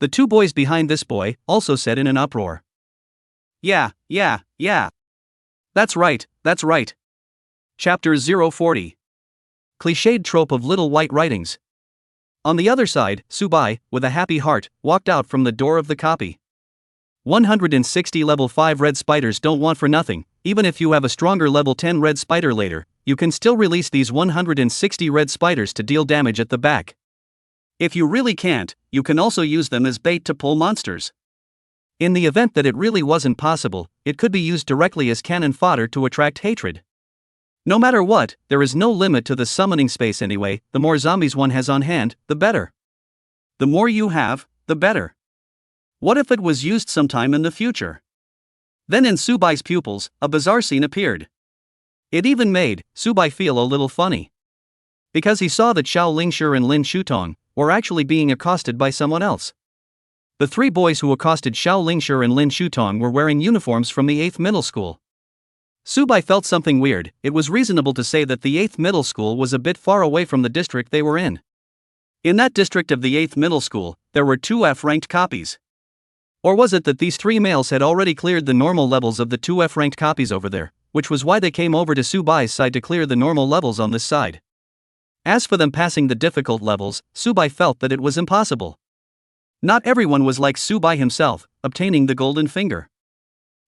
A: The two boys behind this boy also said in an uproar. Yeah. That's right. Chapter 040. Cliched trope of little white writings. On the other side, Subai, with a happy heart, walked out from the door of the copy. 160 level 5 red spiders don't want for nothing. Even if you have a stronger level 10 red spider later, you can still release these 160 red spiders to deal damage at the back. If you really can't, you can also use them as bait to pull monsters. In the event that it really wasn't possible, it could be used directly as cannon fodder to attract hatred. No matter what, there is no limit to the summoning space anyway. The more zombies one has on hand, the better. The more you have, the better. What if it was used sometime in the future? Then in Subai's pupils, a bizarre scene appeared. It even made Subai feel a little funny. Because he saw that Xiaolingshi and Lin Shutong were actually being accosted by someone else. The 3 boys who accosted Xiaolingshi and Lin Shutong were wearing uniforms from the 8th middle school. Subai felt something weird. It was reasonable to say that the 8th middle school was a bit far away from the district they were in. In that district of the 8th middle school, there were 2 F-ranked copies. Or was it that these 3 males had already cleared the normal levels of the 2 F-ranked copies over there, which was why they came over to Subai's side to clear the normal levels on this side? As for them passing the difficult levels, Subai felt that it was impossible. Not everyone was like Subai himself, obtaining the golden finger.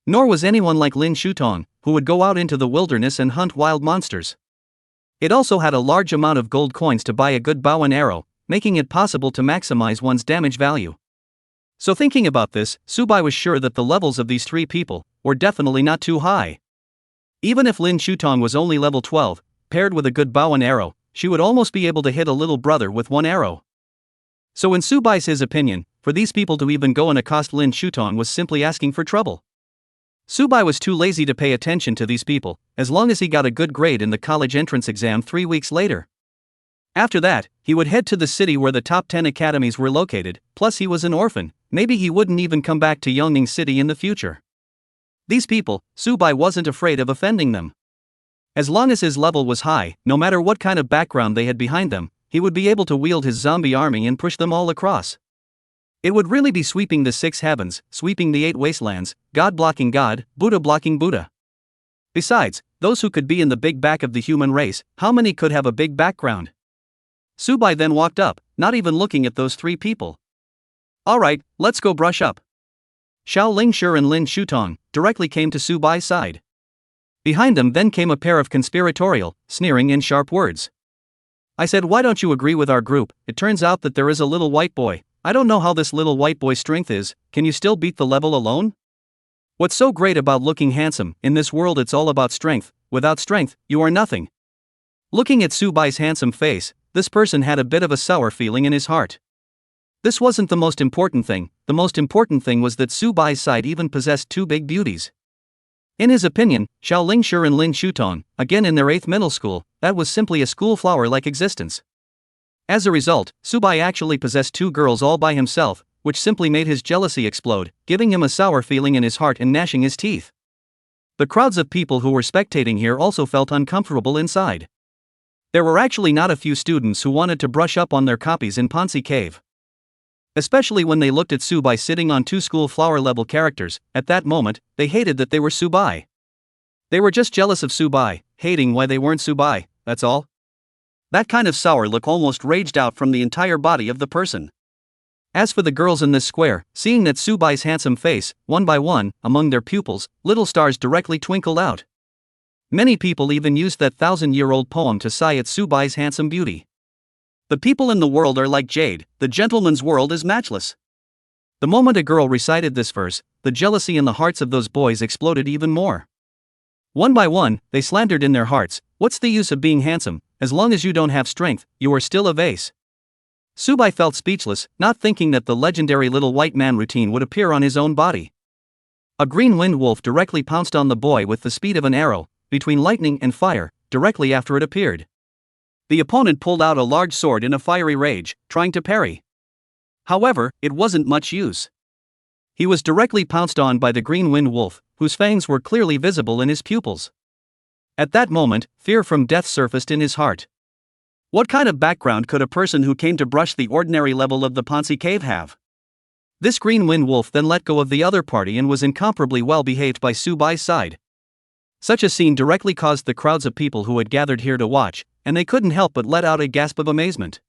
A: Nor was anyone like Lin Shutong, who would go out into the wilderness and hunt wild monsters. It also had a large amount of gold coins to buy a good bow and arrow, making it possible to maximize one's damage value. So thinking about this, Subai was sure that the levels of these three people were definitely not too high. Even if Lin Shutong was only level 12, paired with a good bow and arrow, she would almost be able to hit a little brother with one arrow. So in Subai's opinion, for these people to even go and accost Lin Shutong was simply asking for trouble. Subai was too lazy to pay attention to these people, as long as he got a good grade in the college entrance exam 3 weeks later. After that, he would head to the city where the top 10 academies were located, plus he was an orphan, maybe he wouldn't even come back to Yongning City in the future. These people, Subai wasn't afraid of offending them. As long as his level was high, no matter what kind of background they had behind them, he would be able to wield his zombie army and push them all across. It would really be sweeping the 6 heavens, sweeping the 8 wastelands, God blocking God, Buddha blocking Buddha. Besides, those who could be in the big back of the human race, how many could have a big background? Subai then walked up, not even looking at those 3 people. Alright, let's go brush up. Xiao Lingshi and Lin Shutong directly came to Subai's side. Behind them then came a pair of conspiratorial, sneering and sharp words. I said, why don't you agree with our group? It turns out that there is a little white boy. I don't know how this little white boy's strength is, can you still beat the level alone? What's so great about looking handsome? In this world it's all about strength, without strength, you are nothing. Looking at Subai's handsome face, this person had a bit of a sour feeling in his heart. This wasn't the most important thing, the most important thing was that Subai's side even possessed 2 big beauties. In his opinion, Xiao Lingshi and Lin Shutong, again in their 8th middle school, that was simply a school flower-like existence. As a result, Subai actually possessed 2 girls all by himself, which simply made his jealousy explode, giving him a sour feeling in his heart and gnashing his teeth. The crowds of people who were spectating here also felt uncomfortable inside. There were actually not a few students who wanted to brush up on their copies in Ponzi Cave. Especially when they looked at Subai sitting on 2 school flower-level characters, at that moment, they hated that they were Subai. They were just jealous of Subai, hating why they weren't Subai, that's all. That kind of sour look almost raged out from the entire body of the person. As for the girls in this square, seeing that Subai's handsome face, one by one, among their pupils, little stars directly twinkled out. Many people even used that 1,000-year-old poem to sigh at Subai's handsome beauty. The people in the world are like jade, the gentleman's world is matchless. The moment a girl recited this verse, the jealousy in the hearts of those boys exploded even more. One by one, they slandered in their hearts, what's the use of being handsome, as long as you don't have strength, you are still a vase. Subai felt speechless, not thinking that the legendary little white man routine would appear on his own body. A green wind wolf directly pounced on the boy with the speed of an arrow, between lightning and fire, directly after it appeared. The opponent pulled out a large sword in a fiery rage, trying to parry. However, it wasn't much use. He was directly pounced on by the green wind wolf, whose fangs were clearly visible in his pupils. At that moment, fear from death surfaced in his heart. What kind of background could a person who came to brush the ordinary level of the Ponzi Cave have? This green wind wolf then let go of the other party and was incomparably well behaved by Subai's side. Such a scene directly caused the crowds of people who had gathered here to watch, and they couldn't help but let out a gasp of amazement.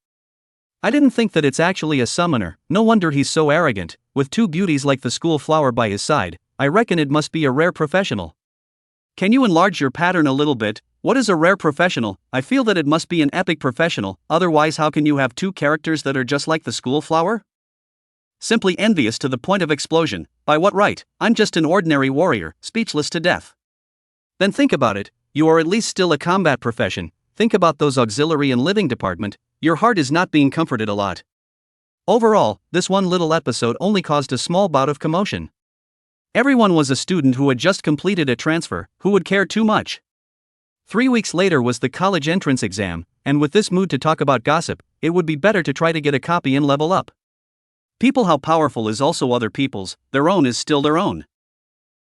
A: I didn't think that it's actually a summoner, no wonder he's so arrogant, with 2 beauties like the school flower by his side, I reckon it must be a rare professional. Can you enlarge your pattern a little bit? What is a rare professional? I feel that it must be an epic professional, otherwise how can you have 2 characters that are just like the school flower? Simply envious to the point of explosion, by what right? I'm just an ordinary warrior, speechless to death. Then think about it, you are at least still a combat profession. Think about those auxiliary and living department, your heart is not being comforted a lot. Overall, this one little episode only caused a small bout of commotion. Everyone was a student who had just completed a transfer, who would care too much. 3 weeks later was the college entrance exam, and with this mood to talk about gossip, it would be better to try to get a copy and level up. People how powerful is also other people's, their own is still their own.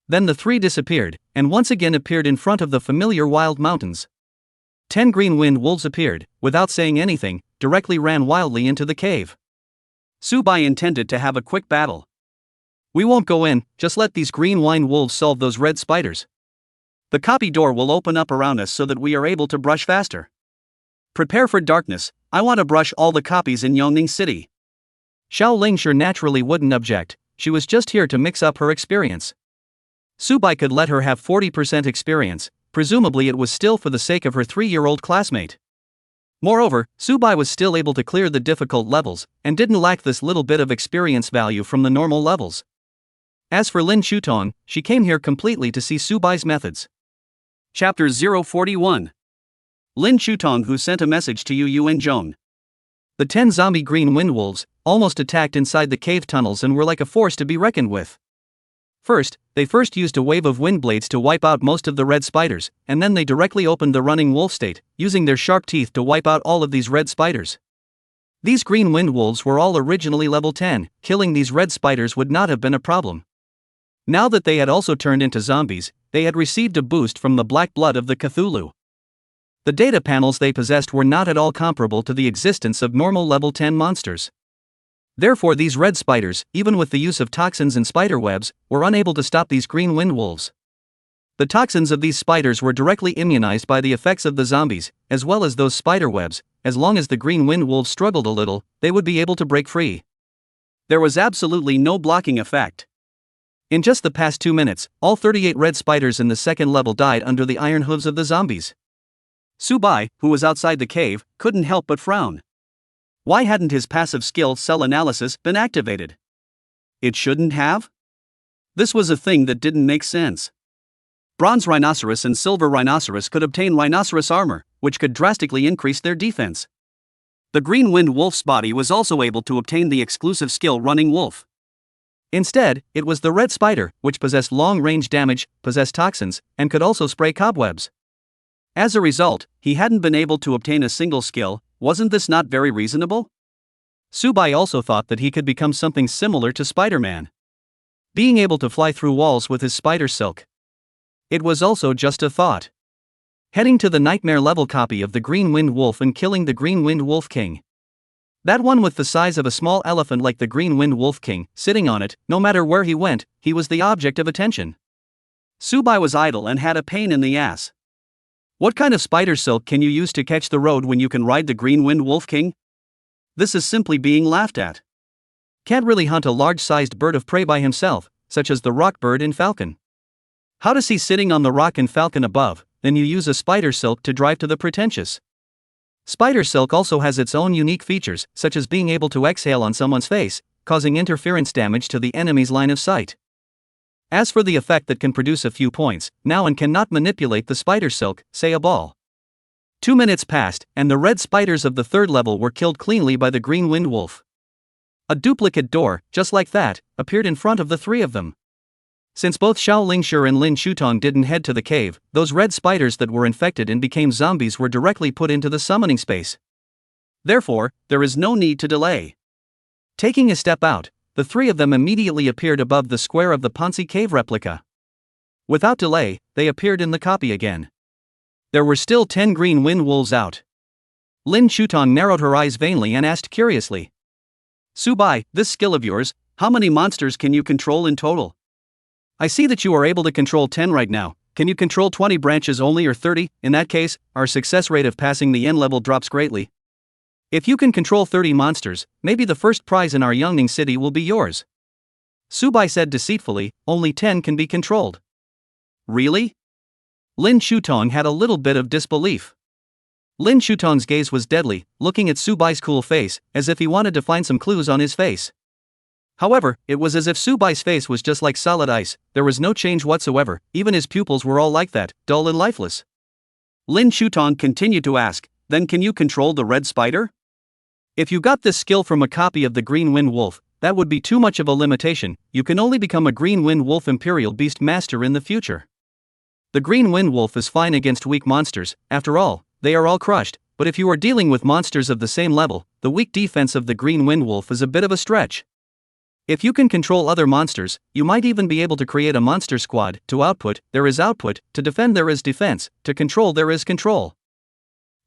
A: Then the 3 disappeared, and once again appeared in front of the familiar wild mountains. 10 green wind wolves appeared, without saying anything, directly ran wildly into the cave. Subai intended to have a quick battle. We won't go in, just let these green wind wolves solve those red spiders. The copy door will open up around us so that we are able to brush faster. Prepare for darkness, I want to brush all the copies in Yongning City. Xiao Lingshi naturally wouldn't object, she was just here to mix up her experience. Subai could let her have 40% experience, presumably it was still for the sake of her 3-year-old classmate. Moreover, Subai was still able to clear the difficult levels, and didn't lack this little bit of experience value from the normal levels. As for Lin Shutong, she came here completely to see Subai's methods. Chapter 041. Lin Shutong, who sent a message to Yu and Zhong. The 10 zombie green wind wolves almost attacked inside the cave tunnels and were like a force to be reckoned with. They first used a wave of wind blades to wipe out most of the red spiders, and then they directly opened the running wolf state, using their sharp teeth to wipe out all of these red spiders. These green wind wolves were all originally level 10, killing these red spiders would not have been a problem. Now that they had also turned into zombies, they had received a boost from the black blood of the Cthulhu. The data panels they possessed were not at all comparable to the existence of normal level 10 monsters. Therefore, these red spiders, even with the use of toxins and spider webs, were unable to stop these green wind wolves. The toxins of these spiders were directly immunized by the effects of the zombies, as well as those spider webs. As long as the green wind wolves struggled a little, they would be able to break free. There was absolutely no blocking effect. In just the past 2 minutes, all 38 red spiders in the second level died under the iron hooves of the zombies. Subai, who was outside the cave, couldn't help but frown. Why hadn't his passive skill cell analysis been activated? It shouldn't have? This was a thing that didn't make sense. Bronze rhinoceros and silver rhinoceros could obtain rhinoceros armor, which could drastically increase their defense. The green wind wolf's body was also able to obtain the exclusive skill running wolf. Instead, it was the red spider, which possessed long-range damage, possessed toxins, and could also spray cobwebs. As a result, he hadn't been able to obtain a single skill. Wasn't this not very reasonable? Subai also thought that he could become something similar to Spider-Man, being able to fly through walls with his spider silk. It was also just a thought. Heading to the nightmare level copy of the Green Wind Wolf and killing the Green Wind Wolf King. That one with the size of a small elephant like the Green Wind Wolf King, sitting on it, no matter where he went, he was the object of attention. Subai was idle and had a pain in the ass. What kind of spider silk can you use to catch the road when you can ride the Green Wind Wolf King? This is simply being laughed at. Can't really hunt a large-sized bird of prey by himself, such as the rock bird and falcon. How does he sitting on the rock and falcon above, then you use a spider silk to drive to the pretentious? Spider silk also has its own unique features, such as being able to exhale on someone's face, causing interference damage to the enemy's line of sight. As for the effect that can produce a few points, now one cannot manipulate the spider silk, say a ball. 2 minutes passed, and the red spiders of the third level were killed cleanly by the Green Wind Wolf. A duplicate door, just like that, appeared in front of the three of them. Since both Xiao Lingshi and Lin Shutong didn't head to the cave, those red spiders that were infected and became zombies were directly put into the summoning space. Therefore, there is no need to delay. Taking a step out, the three of them immediately appeared above the square of the Ponzi cave replica. Without delay, they appeared in the copy again. There were still 10 green wind wolves out. Lin Shutong narrowed her eyes vainly and asked curiously. Subai, this skill of yours, how many monsters can you control in total? I see that you are able to control 10 right now. Can you control 20 branches only or 30? In that case, our success rate of passing the N level drops greatly. If you can control 30 monsters, maybe the first prize in our Yongning city will be yours. Subai said deceitfully, only 10 can be controlled. Really? Lin Shutong had a little bit of disbelief. Lin Shutong's gaze was deadly, looking at Subai's cool face, as if he wanted to find some clues on his face. However, it was as if Subai's face was just like solid ice, there was no change whatsoever, even his pupils were all like that, dull and lifeless. Lin Shutong continued to ask, then can you control the red spider? If you got this skill from a copy of the Green Wind Wolf, that would be too much of a limitation, you can only become a Green Wind Wolf Imperial Beast Master in the future. The Green Wind Wolf is fine against weak monsters, after all, they are all crushed, but if you are dealing with monsters of the same level, the weak defense of the Green Wind Wolf is a bit of a stretch. If you can control other monsters, you might even be able to create a monster squad. To output, there is output, to defend there is defense, to control there is control.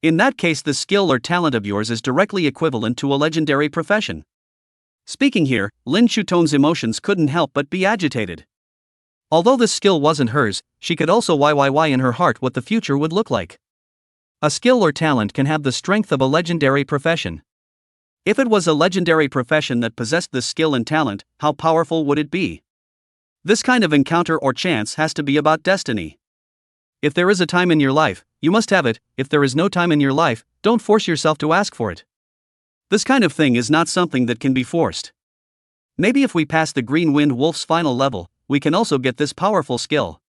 A: In that case the skill or talent of yours is directly equivalent to a legendary profession. Speaking here, Lin Shutong's emotions couldn't help but be agitated. Although this skill wasn't hers, she could also YYY in her heart what the future would look like. A skill or talent can have the strength of a legendary profession. If it was a legendary profession that possessed this skill and talent, how powerful would it be? This kind of encounter or chance has to be about destiny. If there is a time in your life, you must have it. If there is no time in your life, don't force yourself to ask for it. This kind of thing is not something that can be forced. Maybe if we pass the Green Wind Wolf's final level, we can also get this powerful skill.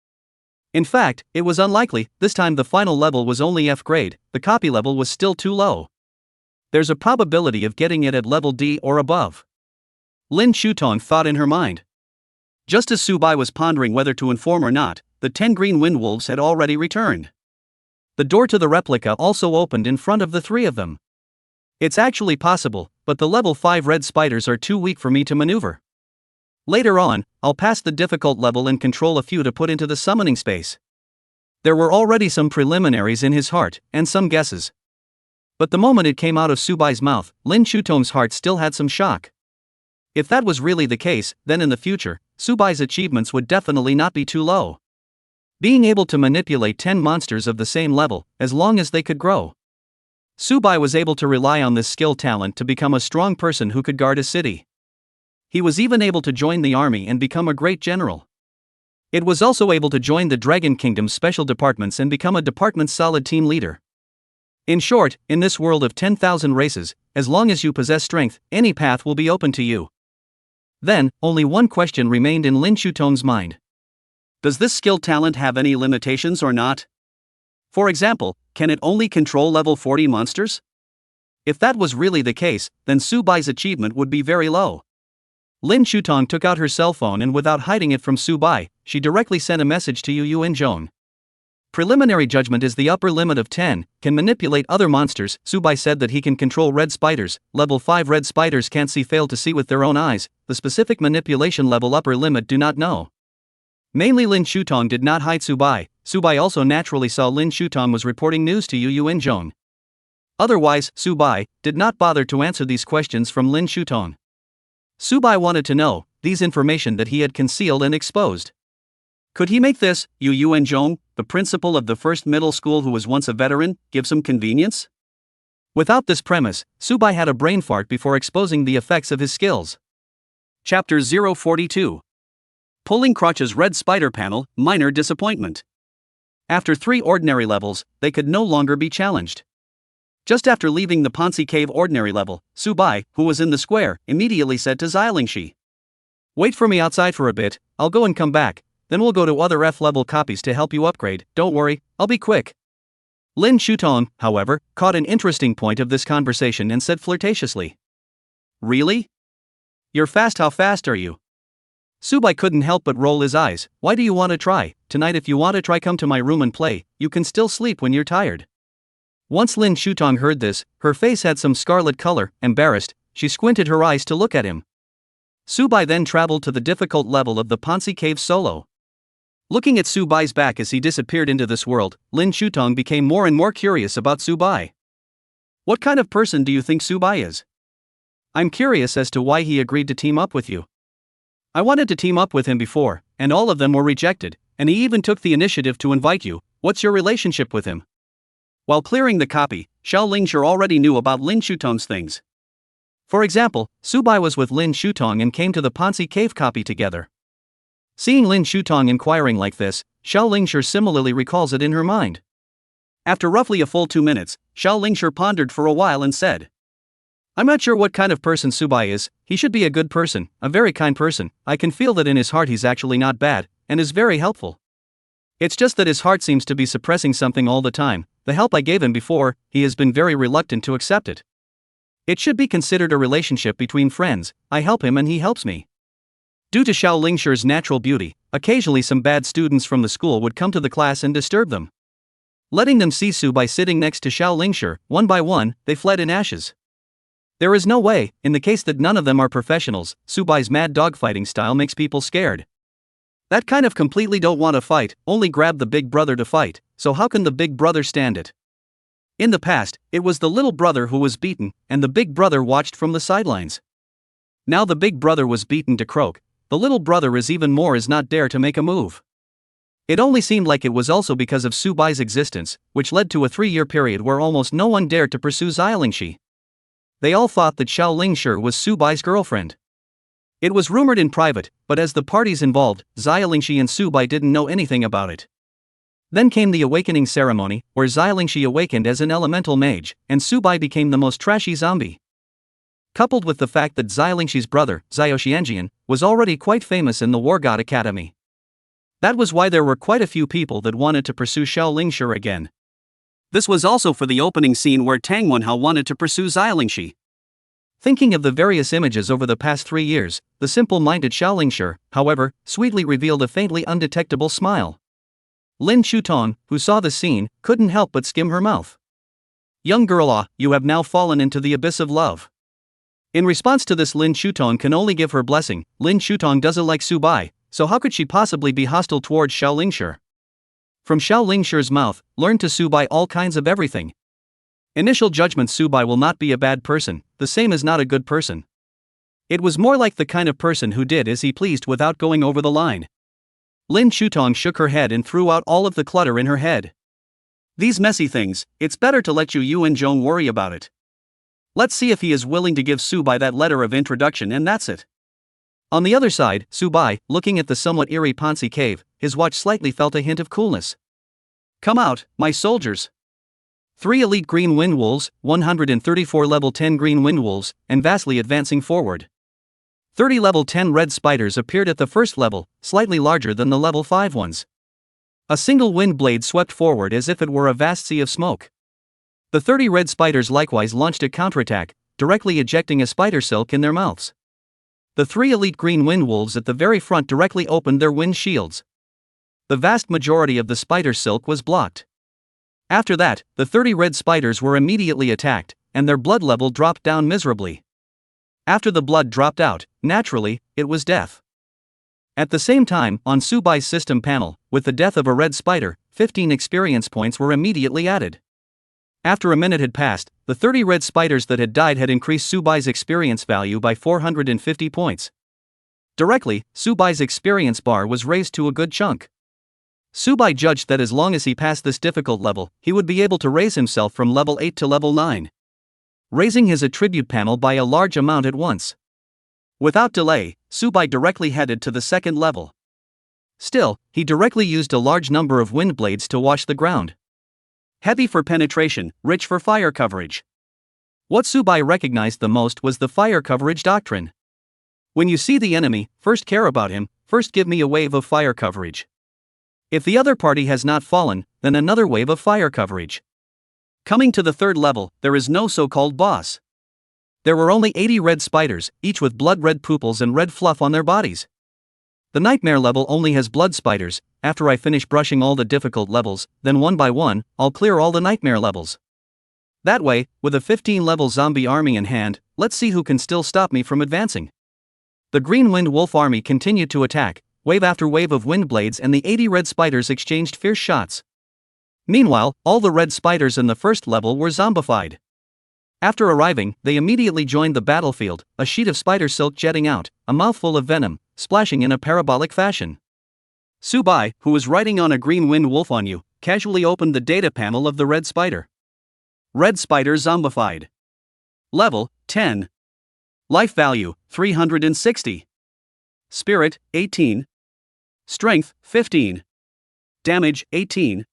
A: In fact, it was unlikely. This time the final level was only F grade, the copy level was still too low. There's a probability of getting it at level D or above. Lin Shutong thought in her mind. Just as Subai was pondering whether to inform or not, the 10 Green Wind Wolves had already returned. The door to the replica also opened in front of the three of them. It's actually possible, but the level 5 red spiders are too weak for me to maneuver. Later on, I'll pass the difficult level and control a few to put into the summoning space. There were already some preliminaries in his heart, and some guesses. But the moment it came out of Subai's mouth, Lin Shutong's heart still had some shock. If that was really the case, then in the future, Subai's achievements would definitely not be too low. Being able to manipulate 10 monsters of the same level, as long as they could grow. Subai was able to rely on this skill talent to become a strong person who could guard a city. He was even able to join the army and become a great general. It was also able to join the Dragon Kingdom's special departments and become a department's solid team leader. In short, in this world of 10,000 races, as long as you possess strength, any path will be open to you. Then, only one question remained in Lin Shutong's mind. Does this skill talent have any limitations or not? For example, can it only control level 40 monsters? If that was really the case, then Subai's achievement would be very low. Lin Shutong took out her cell phone and without hiding it from Subai, she directly sent a message to Yu and Joan. Preliminary judgment is the upper limit of 10, can manipulate other monsters. Subai said that he can control red spiders, level 5 red spiders can't see, fail to see with their own eyes, the specific manipulation level upper limit do not know. Mainly Lin Shutong did not hide Subai. Subai also naturally saw Lin Shutong was reporting news to Yu and Joan. Otherwise, Subai did not bother to answer these questions from Lin Shutong. Subai wanted to know these information that he had concealed and exposed. Could he make this, Yu and Joan, the principal of the first middle school who was once a veteran, give some convenience? Without this premise, Subai had a brain fart before exposing the effects of his skills. Chapter 042. Pulling Crotch's red spider panel, minor disappointment. After 3 ordinary levels, they could no longer be challenged. Just after leaving the Ponzi Cave ordinary level, Subai, who was in the square, immediately said to Xialingshi. Wait for me outside for a bit, I'll go and come back, then we'll go to other F-level copies to help you upgrade, don't worry, I'll be quick. Lin Shutong, however, caught an interesting point of this conversation and said flirtatiously. Really? You're fast, how fast are you? Subai couldn't help but roll his eyes. Why do you want to try? Tonight if you want to try, come to my room and play, you can still sleep when you're tired. Once Lin Shutong heard this, her face had some scarlet color, embarrassed, she squinted her eyes to look at him. Subai then traveled to the difficult level of the Ponzi Cave solo. Looking at Subai's back as he disappeared into this world, Lin Shutong became more and more curious about Subai. What kind of person do you think Subai is? I'm curious as to why he agreed to team up with you. I wanted to team up with him before, and all of them were rejected, and he even took the initiative to invite you. What's your relationship with him? While clearing the copy, Xialingshi already knew about Lin Shutong's things. For example, Subai was with Lin Shutong and came to the Ponzi Cave copy together. Seeing Lin Shutong inquiring like this, Xialingshi similarly recalls it in her mind. After roughly a full 2 minutes, Xialingshi pondered for a while and said, I'm not sure what kind of person Subai is. He should be a good person, a very kind person. I can feel that in his heart he's actually not bad, and is very helpful. It's just that his heart seems to be suppressing something all the time. The help I gave him before, he has been very reluctant to accept it. It should be considered a relationship between friends. I help him and he helps me. Due to Xiaolingshi's natural beauty, occasionally some bad students from the school would come to the class and disturb them. Letting them see Subai sitting next to Xiaolingshi, one by one, they fled in ashes. There is no way, in the case that none of them are professionals, Subai's mad dogfighting style makes people scared. That kind of completely don't want to fight, only grab the big brother to fight, so how can the big brother stand it? In the past, it was the little brother who was beaten, and the big brother watched from the sidelines. Now the big brother was beaten to croak, the little brother is even more is not dare to make a move. It only seemed like it was also because of Subai's existence, which led to a 3-year period where almost no one dared to pursue Xialingshi. They all thought that Xiaolingshi was Subai's girlfriend. It was rumored in private, but as the parties involved, Xialingshi and Subai didn't know anything about it. Then came the awakening ceremony, where Xialingshi awakened as an elemental mage, and Subai became the most trashy zombie. Coupled with the fact that Xialingshi's brother, Xiaoxianjian, was already quite famous in the War God Academy. That was why there were quite a few people that wanted to pursue Xiaolingshi again. This was also for the opening scene where Tang Wenhao wanted to pursue Xialingshi. Thinking of the various images over the past 3 years, the simple-minded Xiaolingshi, however, sweetly revealed a faintly undetectable smile. Lin Chutong, who saw the scene, couldn't help but skim her mouth. Young girl, you have now fallen into the abyss of love. In response to this, Lin Chutong can only give her blessing. Lin Chutong doesn't like Subai, so how could she possibly be hostile towards Xiaolingshi? From Xiaolingshi's mouth, learn to Subai all kinds of everything. Initial judgment: Subai will not be a bad person, the same as not a good person. It was more like the kind of person who did as he pleased without going over the line. Lin Chutong shook her head and threw out all of the clutter in her head. These messy things, it's better to let you and Joan worry about it. Let's see if he is willing to give Subai that letter of introduction, and that's it. On the other side, Subai, looking at the somewhat eerie Ponzi cave, his watch slightly felt a hint of coolness. Come out, my soldiers. 3 elite green wind wolves, 134 level 10 green wind wolves, and vastly advancing forward. 30 level 10 red spiders appeared at the first level, slightly larger than the level 5 ones. A single wind blade swept forward as if it were a vast sea of smoke. The 30 red spiders likewise launched a counterattack, directly ejecting a spider silk in their mouths. The 3 elite green wind wolves at the very front directly opened their wind shields. The vast majority of the spider silk was blocked. After that, the 30 red spiders were immediately attacked, and their blood level dropped down miserably. After the blood dropped out, naturally, it was death. At the same time, on Subai's system panel, with the death of a red spider, 15 experience points were immediately added. After a minute had passed, the 30 red spiders that had died had increased Subai's experience value by 450 points. Directly, Subai's experience bar was raised to a good chunk. Subai judged that as long as he passed this difficult level, he would be able to raise himself from level 8 to level 9. Raising his attribute panel by a large amount at once. Without delay, Subai directly headed to the second level. Still, he directly used a large number of wind blades to wash the ground. Heavy for penetration, rich for fire coverage. What Subai recognized the most was the fire coverage doctrine. When you see the enemy, first care about him, first give me a wave of fire coverage. If the other party has not fallen, then another wave of fire coverage. Coming to the third level, there is no so-called boss. There were only 80 red spiders, each with blood-red pupils and red fluff on their bodies. The nightmare level only has blood spiders. After I finish brushing all the difficult levels, then one by one, I'll clear all the nightmare levels. That way, with a 15-level zombie army in hand, let's see who can still stop me from advancing. The Green Wind Wolf army continued to attack, wave after wave of wind blades, and the 80 red spiders exchanged fierce shots. Meanwhile, all the red spiders in the first level were zombified. After arriving, they immediately joined the battlefield, a sheet of spider silk jetting out, a mouthful of venom, splashing in a parabolic fashion. Subai, who was riding on a green wind wolf on you, casually opened the data panel of the red spider. Red spider zombified. Level, 10. Life value, 360. Spirit, 18. Strength, 15. Damage, 18.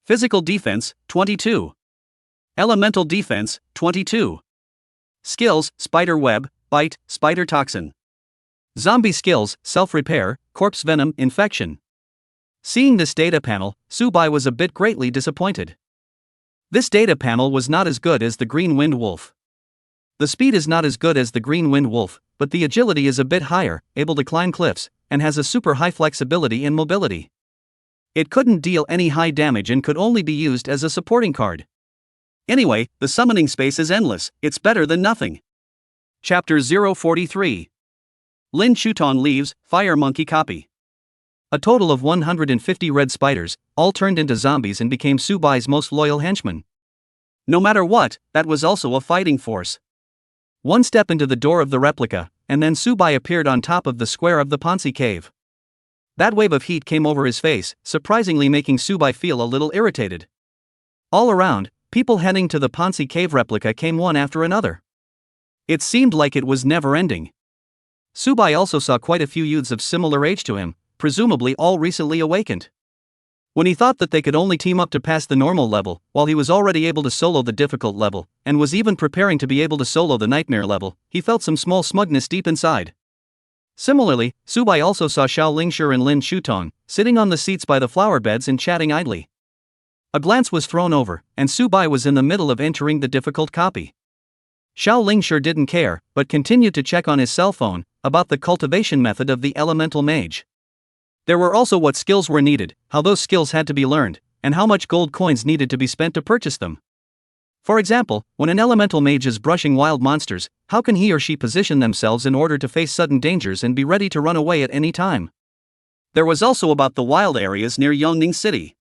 A: Physical defense, 22. Elemental defense, 22. Skills, spider web, bite, spider toxin. Zombie skills, self-repair, corpse venom, infection. Seeing this data panel, Subai was a bit greatly disappointed. This data panel was not as good as the Green Wind Wolf. The speed is not as good as the Green Wind Wolf, but the agility is a bit higher, able to climb cliffs, and has a super high flexibility and mobility. It couldn't deal any high damage and could only be used as a supporting card. Anyway, the summoning space is endless, it's better than nothing. Chapter 043. Lin Chutong leaves, Fire Monkey copy. A total of 150 red spiders, all turned into zombies and became Subai's most loyal henchmen. No matter what, that was also a fighting force. One step into the door of the replica, and then Subai appeared on top of the square of the Ponzi cave. That wave of heat came over his face, surprisingly making Subai feel a little irritated. All around, people heading to the Ponzi cave replica came one after another. It seemed like it was never ending. Subai also saw quite a few youths of similar age to him, presumably all recently awakened. When he thought that they could only team up to pass the normal level, while he was already able to solo the difficult level, and was even preparing to be able to solo the nightmare level, he felt some small smugness deep inside. Similarly, Subai also saw Xiao Lingshi and Lin Shutong sitting on the seats by the flower beds and chatting idly. A glance was thrown over, and Subai was in the middle of entering the difficult copy. Xiao Lingshi didn't care, but continued to check on his cell phone about the cultivation method of the elemental mage. There were also what skills were needed, how those skills had to be learned, and how much gold coins needed to be spent to purchase them. For example, when an elemental mage is brushing wild monsters, how can he or she position themselves in order to face sudden dangers and be ready to run away at any time? There was also about the wild areas near Yongning City.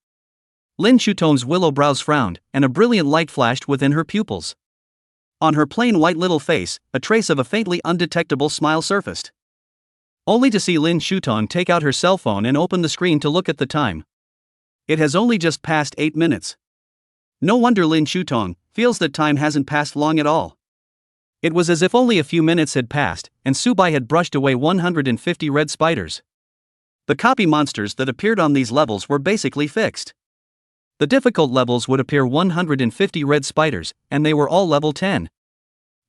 A: Lin Shutong's willow brows frowned, and a brilliant light flashed within her pupils. On her plain white little face, a trace of a faintly undetectable smile surfaced. Only to see Lin Shutong take out her cell phone and open the screen to look at the time. It has only just passed 8 minutes. No wonder Lin Shutong feels that time hasn't passed long at all. It was as if only a few minutes had passed, and Subai had brushed away 150 red spiders. The copy monsters that appeared on these levels were basically fixed. The difficult levels would appear 150 red spiders, and they were all level 10.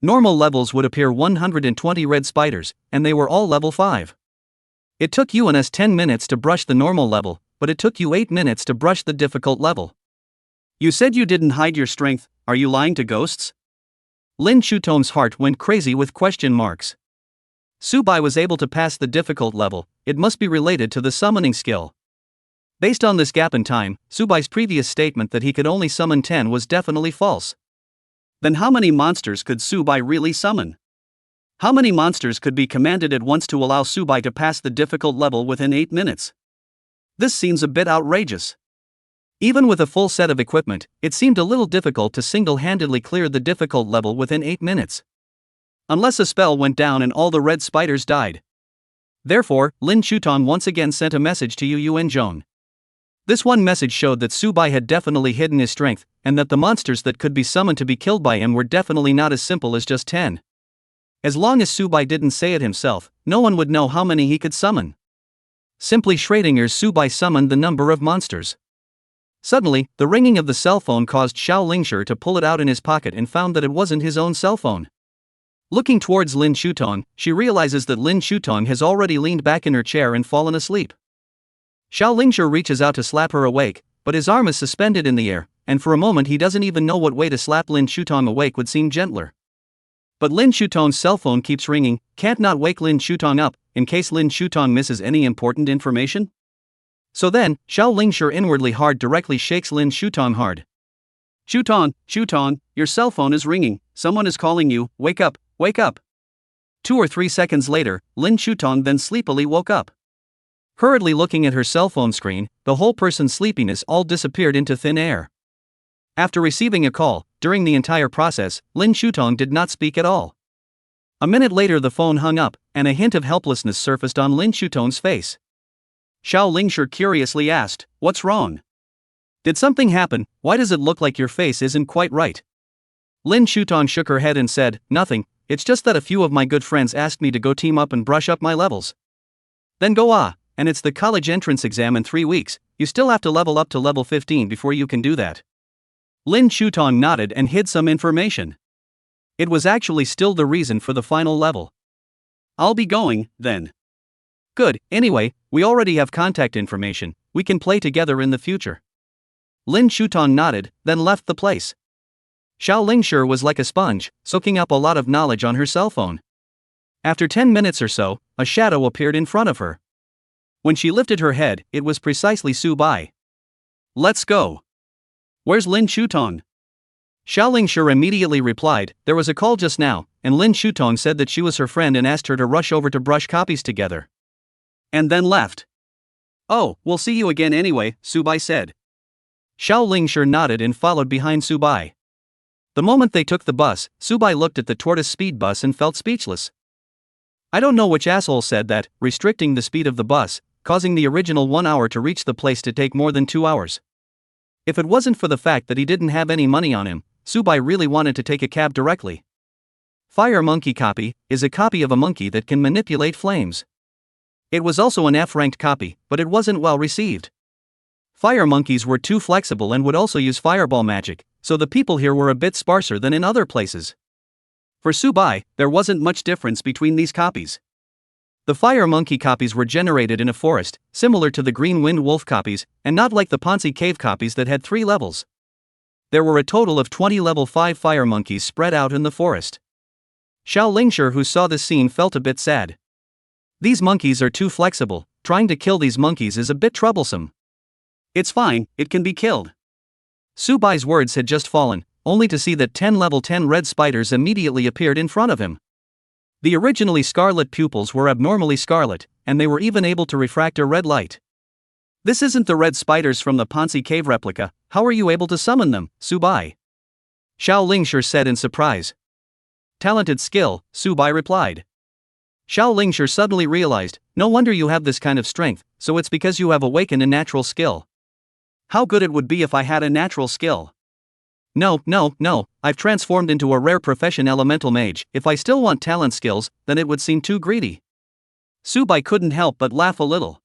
A: Normal levels would appear 120 red spiders, and they were all level 5. It took UNS 10 minutes to brush the normal level, but it took you 8 minutes to brush the difficult level. You said you didn't hide your strength, are you lying to ghosts? Lin Shutong's heart went crazy with question marks. Subai was able to pass the difficult level, it must be related to the summoning skill. Based on this gap in time, Subai's previous statement that he could only summon 10 was definitely false. Then how many monsters could Subai really summon? How many monsters could be commanded at once to allow Subai to pass the difficult level within 8 minutes? This seems a bit outrageous. Even with a full set of equipment, it seemed a little difficult to single-handedly clear the difficult level within 8 minutes. Unless a spell went down and all the red spiders died. Therefore, Lin Shutong once again sent a message to Yu Yuanzhong. This one message showed that Subai had definitely hidden his strength, and that the monsters that could be summoned to be killed by him were definitely not as simple as just 10. As long as Subai didn't say it himself, no one would know how many he could summon. Simply Schrodinger's Subai summoned the number of monsters. Suddenly, the ringing of the cell phone caused Xiao Lingshi to pull it out in his pocket and found that it wasn't his own cell phone. Looking towards Lin Shutong, she realizes that Lin Shutong has already leaned back in her chair and fallen asleep. Xiao Lingshi reaches out to slap her awake, but his arm is suspended in the air, and for a moment he doesn't even know what way to slap Lin Shutong awake would seem gentler. But Lin Shutong's cell phone keeps ringing, can't not wake Lin Shutong up, in case Lin Shutong misses any important information? So then, Xiao Lingshi inwardly hard directly shakes Lin Shutong hard. Shutong, your cell phone is ringing, someone is calling you, wake up, wake up. 2 or 3 seconds later, Lin Shutong then sleepily woke up. Hurriedly looking at her cell phone screen, the whole person's sleepiness all disappeared into thin air. After receiving a call, during the entire process, Lin Shutong did not speak at all. A minute later the phone hung up, and a hint of helplessness surfaced on Lin Shutong's face. Xiao Lingshi curiously asked, "What's wrong? Did something happen? Why does it look like your face isn't quite right?" Lin Shutong shook her head and said, "Nothing, it's just that a few of my good friends asked me to go team up and brush up my levels." "Then go and it's the college entrance exam in 3 weeks, you still have to level up to level 15 before you can do that." Lin Shutong nodded and hid some information. It was actually still the reason for the final level. "I'll be going, then." "Good, anyway, we already have contact information, we can play together in the future." Lin Shutong nodded, then left the place. Xiao Lingshi was like a sponge, soaking up a lot of knowledge on her cell phone. After 10 minutes or so, a shadow appeared in front of her. When she lifted her head, it was precisely Subai. "Let's go." "Where's Lin Shutong?" Xiao Lingshi immediately replied, "There was a call just now, and Lin Shutong said that she was her friend and asked her to rush over to brush copies together." And then left. "Oh, we'll see you again anyway," Subai said. Xiao Lingshi nodded and followed behind Subai. The moment they took the bus, Subai looked at the tortoise speed bus and felt speechless. I don't know which asshole said that, restricting the speed of the bus, causing the original 1 hour to reach the place to take more than 2 hours. If it wasn't for the fact that he didn't have any money on him, Subai really wanted to take a cab directly. Fire Monkey Copy is a copy of a monkey that can manipulate flames. It was also an F-ranked copy, but it wasn't well received. Fire monkeys were too flexible and would also use fireball magic, so the people here were a bit sparser than in other places. For Subai, there wasn't much difference between these copies. The fire monkey copies were generated in a forest, similar to the green wind wolf copies, and not like the Ponzi cave copies that had 3 levels. There were a total of 20 level 5 fire monkeys spread out in the forest. Xiao Lingshi, who saw this scene, felt a bit sad. These monkeys are too flexible, trying to kill these monkeys is a bit troublesome. It's fine, it can be killed. Subai's words had just fallen, only to see that 10 level 10 red spiders immediately appeared in front of him. The originally scarlet pupils were abnormally scarlet, and they were even able to refract a red light. This isn't the red spiders from the Ponzi cave replica, how are you able to summon them, Subai? Xiao Lingshi said in surprise. Talented skill, Subai replied. Xiao Lingshi suddenly realized, no wonder you have this kind of strength, so it's because you have awakened a natural skill. How good it would be if I had a natural skill. No, I've transformed into a rare profession elemental mage. If I still want talent skills, then it would seem too greedy. Subai couldn't help but laugh a little.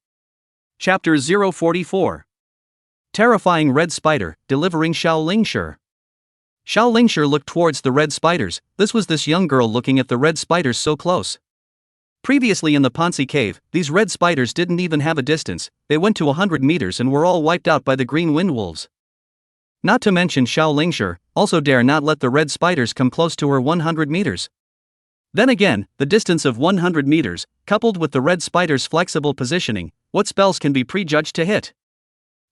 A: Chapter 044. Terrifying Red Spider, delivering Xiao Lingshi. Xiao Lingshi looked towards the red spiders. This was this young girl looking at the red spiders so close. Previously in the Ponzi cave, these red spiders didn't even have a distance, they went to 100 meters and were all wiped out by the green wind wolves. Not to mention Xiao Lingshi also dare not let the red spiders come close to her 100 meters. Then again, the distance of 100 meters, coupled with the red spider's flexible positioning, what spells can be prejudged to hit?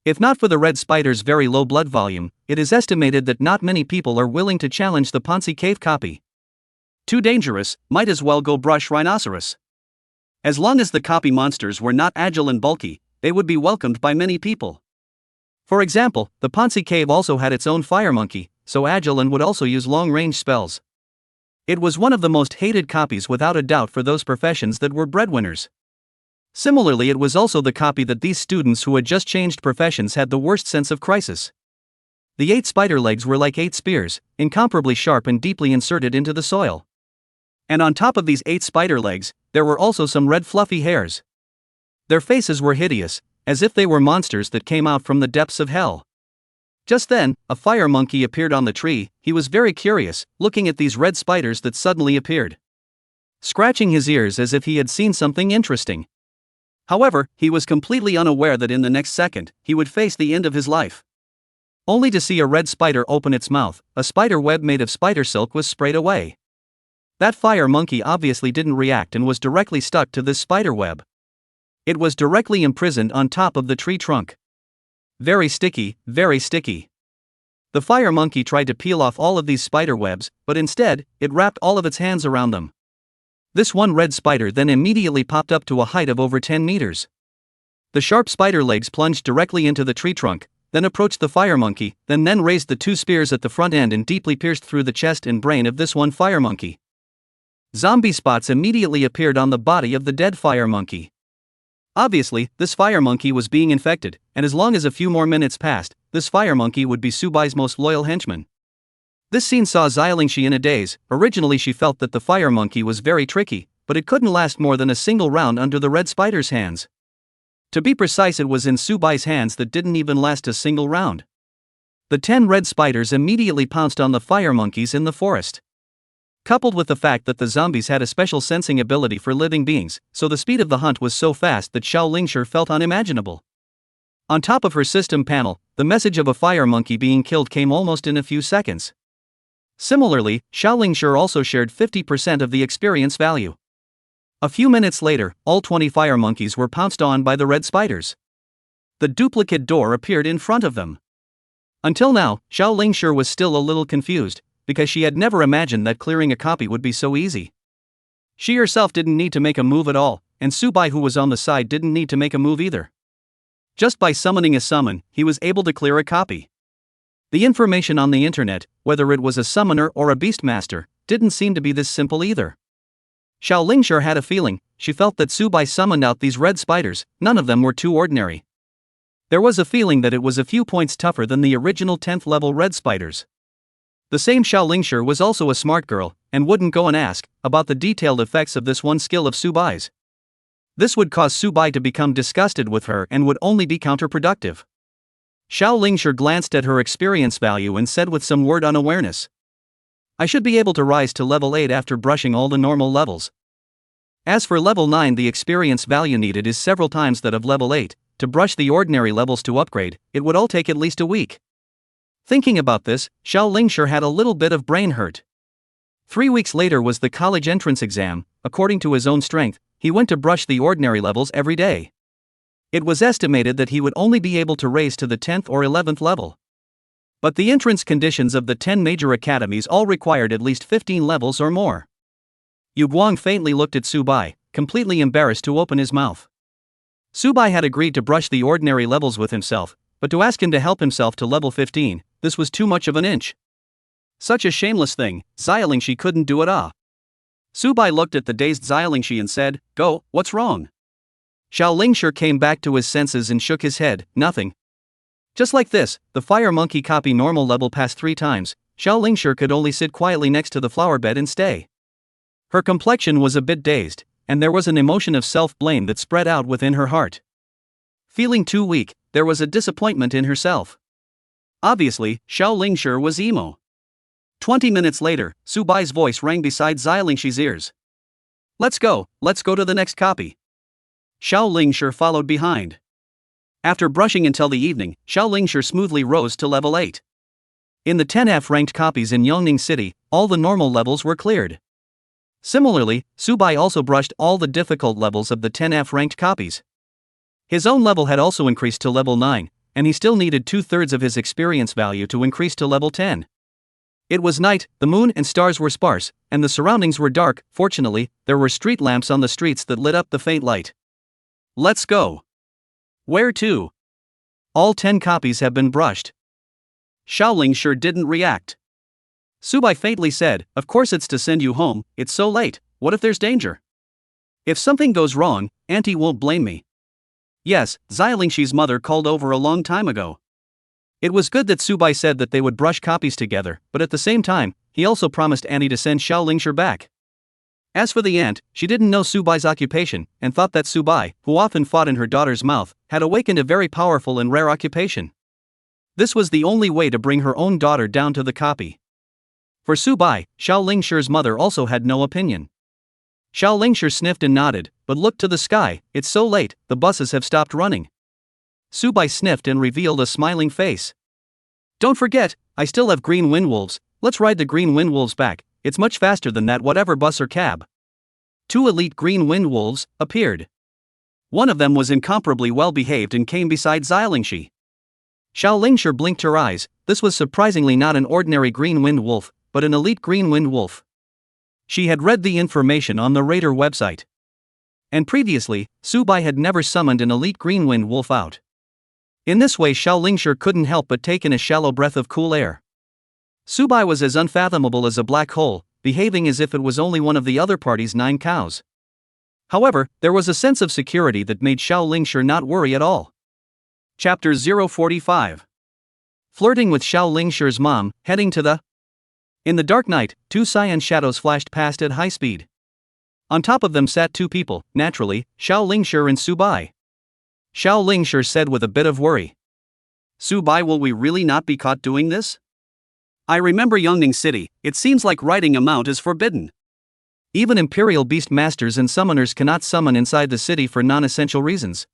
A: If not for the red spider's very low blood volume, it is estimated that not many people are willing to challenge the Ponzi cave copy. Too dangerous, might as well go brush rhinoceros. As long as the copy monsters were not agile and bulky, they would be welcomed by many people. For example, the Ponzi cave also had its own fire monkey, so agile and would also use long-range spells. It was one of the most hated copies without a doubt for those professions that were breadwinners. Similarly, it was also the copy that these students who had just changed professions had the worst sense of crisis. The 8 spider legs were like 8 spears, incomparably sharp and deeply inserted into the soil. And on top of these 8 spider legs, there were also some red fluffy hairs. Their faces were hideous, as if they were monsters that came out from the depths of hell. Just then, a fire monkey appeared on the tree. He was very curious, looking at these red spiders that suddenly appeared, scratching his ears as if he had seen something interesting. However, he was completely unaware that in the next second, he would face the end of his life. Only to see a red spider open its mouth, a spider web made of spider silk was sprayed away. That fire monkey obviously didn't react and was directly stuck to this spider web. It was directly imprisoned on top of the tree trunk. Very sticky, very sticky. The fire monkey tried to peel off all of these spider webs, but instead, it wrapped all of its hands around them. This one red spider then immediately popped up to a height of over 10 meters. The sharp spider legs plunged directly into the tree trunk, then approached the fire monkey, then raised the 2 spears at the front end and deeply pierced through the chest and brain of this one fire monkey. Zombie spots immediately appeared on the body of the dead fire monkey. Obviously, this fire monkey was being infected, and as long as a few more minutes passed, this fire monkey would be Subai's most loyal henchman. This scene saw Xiaolingshi in a daze. Originally she felt that the fire monkey was very tricky, but it couldn't last more than a single round under the red spider's hands. To be precise, it was in Subai's hands that didn't even last a single round. The 10 red spiders immediately pounced on the fire monkeys in the forest. Coupled with the fact that the zombies had a special sensing ability for living beings, so the speed of the hunt was so fast that Xiao Lingshi felt unimaginable. On top of her system panel, the message of a fire monkey being killed came almost in a few seconds. Similarly, Xiao Lingshi also shared 50% of the experience value. A few minutes later, all 20 fire monkeys were pounced on by the red spiders. The duplicate door appeared in front of them. Until now, Xiao Lingshi was still a little confused, because she had never imagined that clearing a copy would be so easy. She herself didn't need to make a move at all, and Subai, who was on the side, didn't need to make a move either. Just by summoning a summon, he was able to clear a copy. The information on the internet, whether it was a summoner or a beastmaster, didn't seem to be this simple either. Xiao Lingshi had a feeling. She felt that Subai summoned out these red spiders. None of them were too ordinary. There was a feeling that it was a few points tougher than the original 10th level red spiders. The same Xiao Lingshi was also a smart girl, and wouldn't go and ask about the detailed effects of this one skill of Subai's. This would cause Subai to become disgusted with her and would only be counterproductive. Xiao Lingshi glanced at her experience value and said with some word unawareness. I should be able to rise to level 8 after brushing all the normal levels. As for level 9, the experience value needed is several times that of level 8. To brush the ordinary levels to upgrade, it would all take at least a week. Thinking about this, Xiao Lingshi had a little bit of brain hurt. 3 weeks later was the college entrance exam. According to his own strength, he went to brush the ordinary levels every day. It was estimated that he would only be able to raise to the 10th or 11th level. But the entrance conditions of the 10 major academies all required at least 15 levels or more. Yu Guang faintly looked at Subai, completely embarrassed to open his mouth. Subai had agreed to brush the ordinary levels with himself, but to ask him to help himself to level 15, this was too much of an inch. Such a shameless thing, Xiaolingshi couldn't do it. Subai looked at the dazed Xiaolingshi and said, Go, what's wrong? Xiao Lingshi came back to his senses and shook his head, nothing. Just like this, the fire monkey copy normal level passed 3 times, Xiao Lingshi could only sit quietly next to the flower bed and stay. Her complexion was a bit dazed, and there was an emotion of self-blame that spread out within her heart. Feeling too weak, there was a disappointment in herself. Obviously, Xiao Lingshi was emo. 20 minutes later, Subai's voice rang beside Xiaolingshi's ears. Let's go to the next copy. Xiao Lingshi followed behind. After brushing until the evening, Xiao Lingshi smoothly rose to level 8. In the 10F ranked copies in Yongning City, all the normal levels were cleared. Similarly, Subai also brushed all the difficult levels of the 10F ranked copies. His own level had also increased to level 9, and he still needed 2/3 of his experience value to increase to level 10. It was night, the moon and stars were sparse, and the surroundings were dark. Fortunately, there were street lamps on the streets that lit up the faint light. Let's go. Where to? All 10 copies have been brushed. Xiao Lingshi didn't react. Subai faintly said, Of course it's to send you home, it's so late, what if there's danger? If something goes wrong, Auntie won't blame me. Yes, Xiaolingshi's mother called over a long time ago. It was good that Subai said that they would brush copies together, but at the same time, he also promised Auntie to send Xiao Lingshi back. As for the aunt, she didn't know Subai's occupation, and thought that Subai, who often fought in her daughter's mouth, had awakened a very powerful and rare occupation. This was the only way to bring her own daughter down to the copy. For Subai, Xiao Lingshi's mother also had no opinion. Xiao Lingshi sniffed and nodded, but looked to the sky. It's so late, the buses have stopped running. Subai sniffed and revealed a smiling face. Don't forget, I still have green wind wolves, let's ride the green wind wolves back, it's much faster than that whatever bus or cab. 2 elite green wind wolves appeared. One of them was incomparably well behaved and came beside Xiaolingshi. Xiao Lingshi blinked her eyes. This was surprisingly not an ordinary green wind wolf, but an elite green wind wolf. She had read the information on the Raider website. And previously, Subai had never summoned an elite green wind wolf out. In this way, Xiao Lingshi couldn't help but take in a shallow breath of cool air. Subai was as unfathomable as a black hole, behaving as if it was only one of the other party's 9 cows. However, there was a sense of security that made Xiao Lingshi not worry at all. Chapter 045. Flirting with Xiao Lingshi's mom, heading to the... In the dark night, 2 cyan shadows flashed past at high speed. On top of them sat 2 people, naturally, Xiao Lingshi and Subai. Xiao Lingshi said with a bit of worry. Subai, will we really not be caught doing this? I remember Yongning City, it seems like riding a mount is forbidden. Even Imperial Beast Masters and Summoners cannot summon inside the city for non-essential reasons.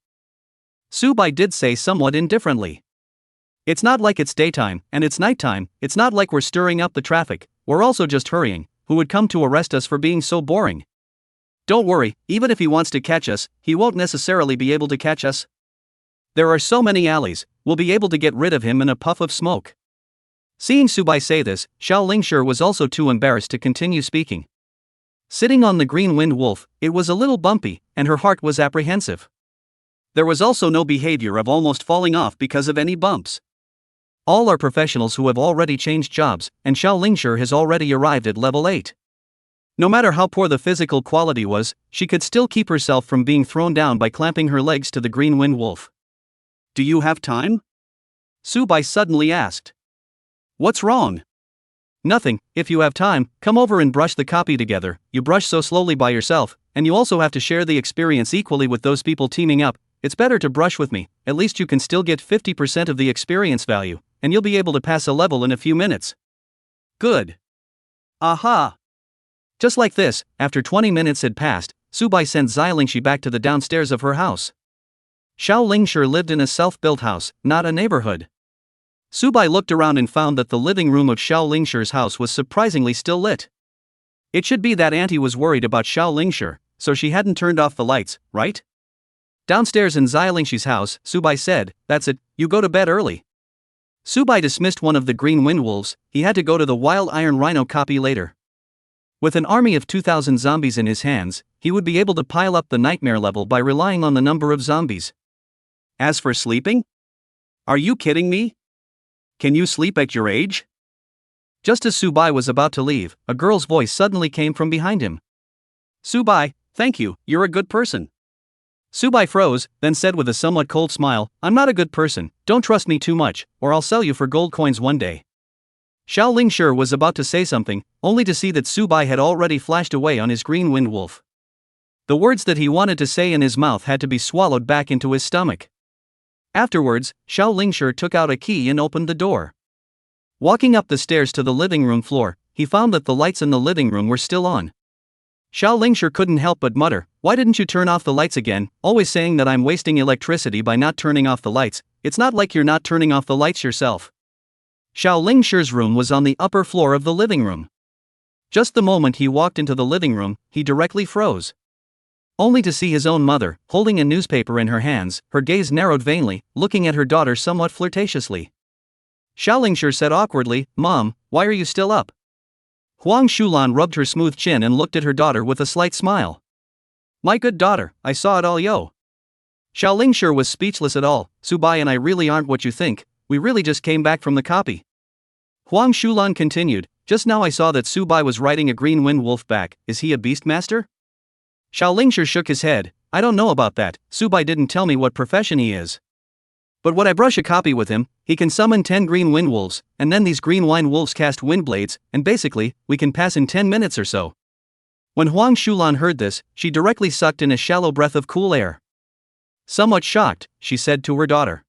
A: Subai did say somewhat indifferently. It's not like it's daytime, and it's nighttime, it's not like we're stirring up the traffic, we're also just hurrying, who would come to arrest us for being so boring? Don't worry, even if he wants to catch us, he won't necessarily be able to catch us. There are so many alleys, we'll be able to get rid of him in a puff of smoke. Seeing Subai say this, Xiao Lingshi was also too embarrassed to continue speaking. Sitting on the green wind wolf, it was a little bumpy, and her heart was apprehensive. There was also no behavior of almost falling off because of any bumps. All are professionals who have already changed jobs, and Xiao Lingshi has already arrived at level 8. No matter how poor the physical quality was, she could still keep herself from being thrown down by clamping her legs to the green wind wolf. Do you have time? Subai suddenly asked. What's wrong? Nothing, if you have time, come over and brush the copy together. You brush so slowly by yourself, and you also have to share the experience equally with those people teaming up. It's better to brush with me, at least you can still get 50% of the experience value, and you'll be able to pass a level in a few minutes. Good. Aha! Just like this, after 20 minutes had passed, Subai sent Xialingshi back to the downstairs of her house. Xiao Lingshi lived in a self-built house, not a neighborhood. Subai looked around and found that the living room of Xiao Lingshi's house was surprisingly still lit. It should be that Auntie was worried about Xiao Lingshi, so she hadn't turned off the lights, right? Downstairs in Xialingshi's house, Subai said, "That's it, you go to bed early." Subai dismissed one of the green wind wolves. He had to go to the wild iron rhino copy later. With an army of 2,000 zombies in his hands, he would be able to pile up the nightmare level by relying on the number of zombies. As for sleeping? Are you kidding me? Can you sleep at your age? Just as Subai was about to leave, a girl's voice suddenly came from behind him. Subai, thank you, you're a good person. Subai froze, then said with a somewhat cold smile, "I'm not a good person, don't trust me too much, or I'll sell you for gold coins one day." Xiao Lingshi was about to say something, only to see that Subai had already flashed away on his green wind wolf. The words that he wanted to say in his mouth had to be swallowed back into his stomach. Afterwards, Xiao Lingshi took out a key and opened the door. Walking up the stairs to the living room floor, he found that the lights in the living room were still on. Xiao Lingshi couldn't help but mutter, "Why didn't you turn off the lights again, always saying that I'm wasting electricity by not turning off the lights, it's not like you're not turning off the lights yourself." Xiao Lingshi's room was on the upper floor of the living room. Just the moment he walked into the living room, he directly froze. Only to see his own mother, holding a newspaper in her hands, her gaze narrowed vainly, looking at her daughter somewhat flirtatiously. Xiao Lingshi said awkwardly, "Mom, why are you still up?" Huang Shulan rubbed her smooth chin and looked at her daughter with a slight smile. "My good daughter, I saw it all, yo." Xiao Lingshi was speechless at all. "Subai and I really aren't what you think, we really just came back from the copy." Huang Shulan continued, "Just now I saw that Subai was riding a green wind wolf back, is he a beastmaster?" Xiao Lingshi shook his head, "I don't know about that, Subai didn't tell me what profession he is. But when I brush a copy with him, he can summon 10 green wind wolves, and then these green wind wolves cast wind blades, and basically, we can pass in 10 minutes or so." When Huang Shulan heard this, she directly sucked in a shallow breath of cool air. Somewhat shocked, she said to her daughter,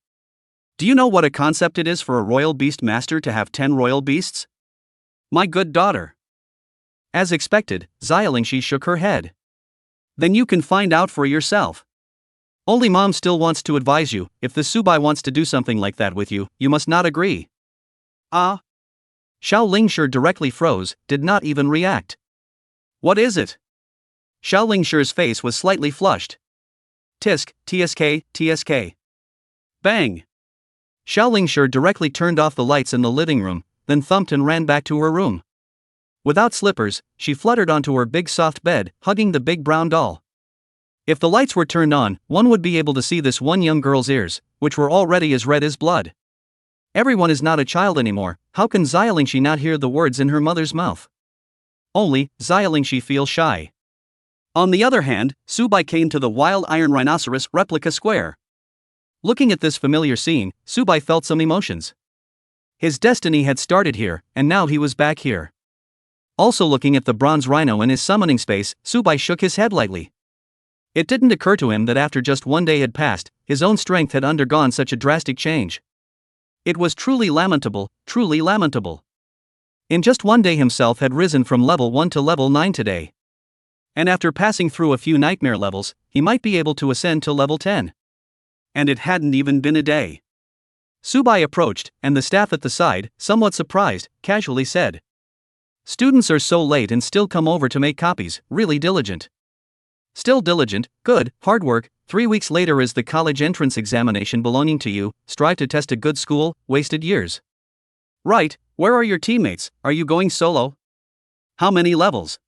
A: "Do you know what a concept it is for a royal beast master to have 10 royal beasts?" "My good daughter." As expected, Xialingshi shook her head. "Then you can find out for yourself. Only Mom still wants to advise you, if the Subai wants to do something like that with you, you must not agree." "Ah?" Xiao Lingshi directly froze, did not even react. "What is it?" Xiao Lingshi's face was slightly flushed. "Tisk, tsk, tsk. Bang!" Xiao Lingshi directly turned off the lights in the living room, then thumped and ran back to her room. Without slippers, she fluttered onto her big soft bed, hugging the big brown doll. If the lights were turned on, one would be able to see this one young girl's ears, which were already as red as blood. Everyone is not a child anymore, how can Xialingshi not hear the words in her mother's mouth? Only, Xialingshi feels shy. On the other hand, Subai came to the wild iron rhinoceros replica square. Looking at this familiar scene, Subai felt some emotions. His destiny had started here, and now he was back here. Also looking at the bronze rhino in his summoning space, Subai shook his head lightly. It didn't occur to him that after just one day had passed, his own strength had undergone such a drastic change. It was truly lamentable, truly lamentable. In just one day himself had risen from level 1 to level 9 today. And after passing through a few nightmare levels, he might be able to ascend to level 10. And it hadn't even been a day. Subai approached, and the staff at the side, somewhat surprised, casually said, "Students are so late and still come over to make copies, really diligent." "Still diligent, good, hard work, 3 weeks later is the college entrance examination belonging to you, strive to test a good school, wasted years." "Right, where are your teammates, are you going solo? How many levels?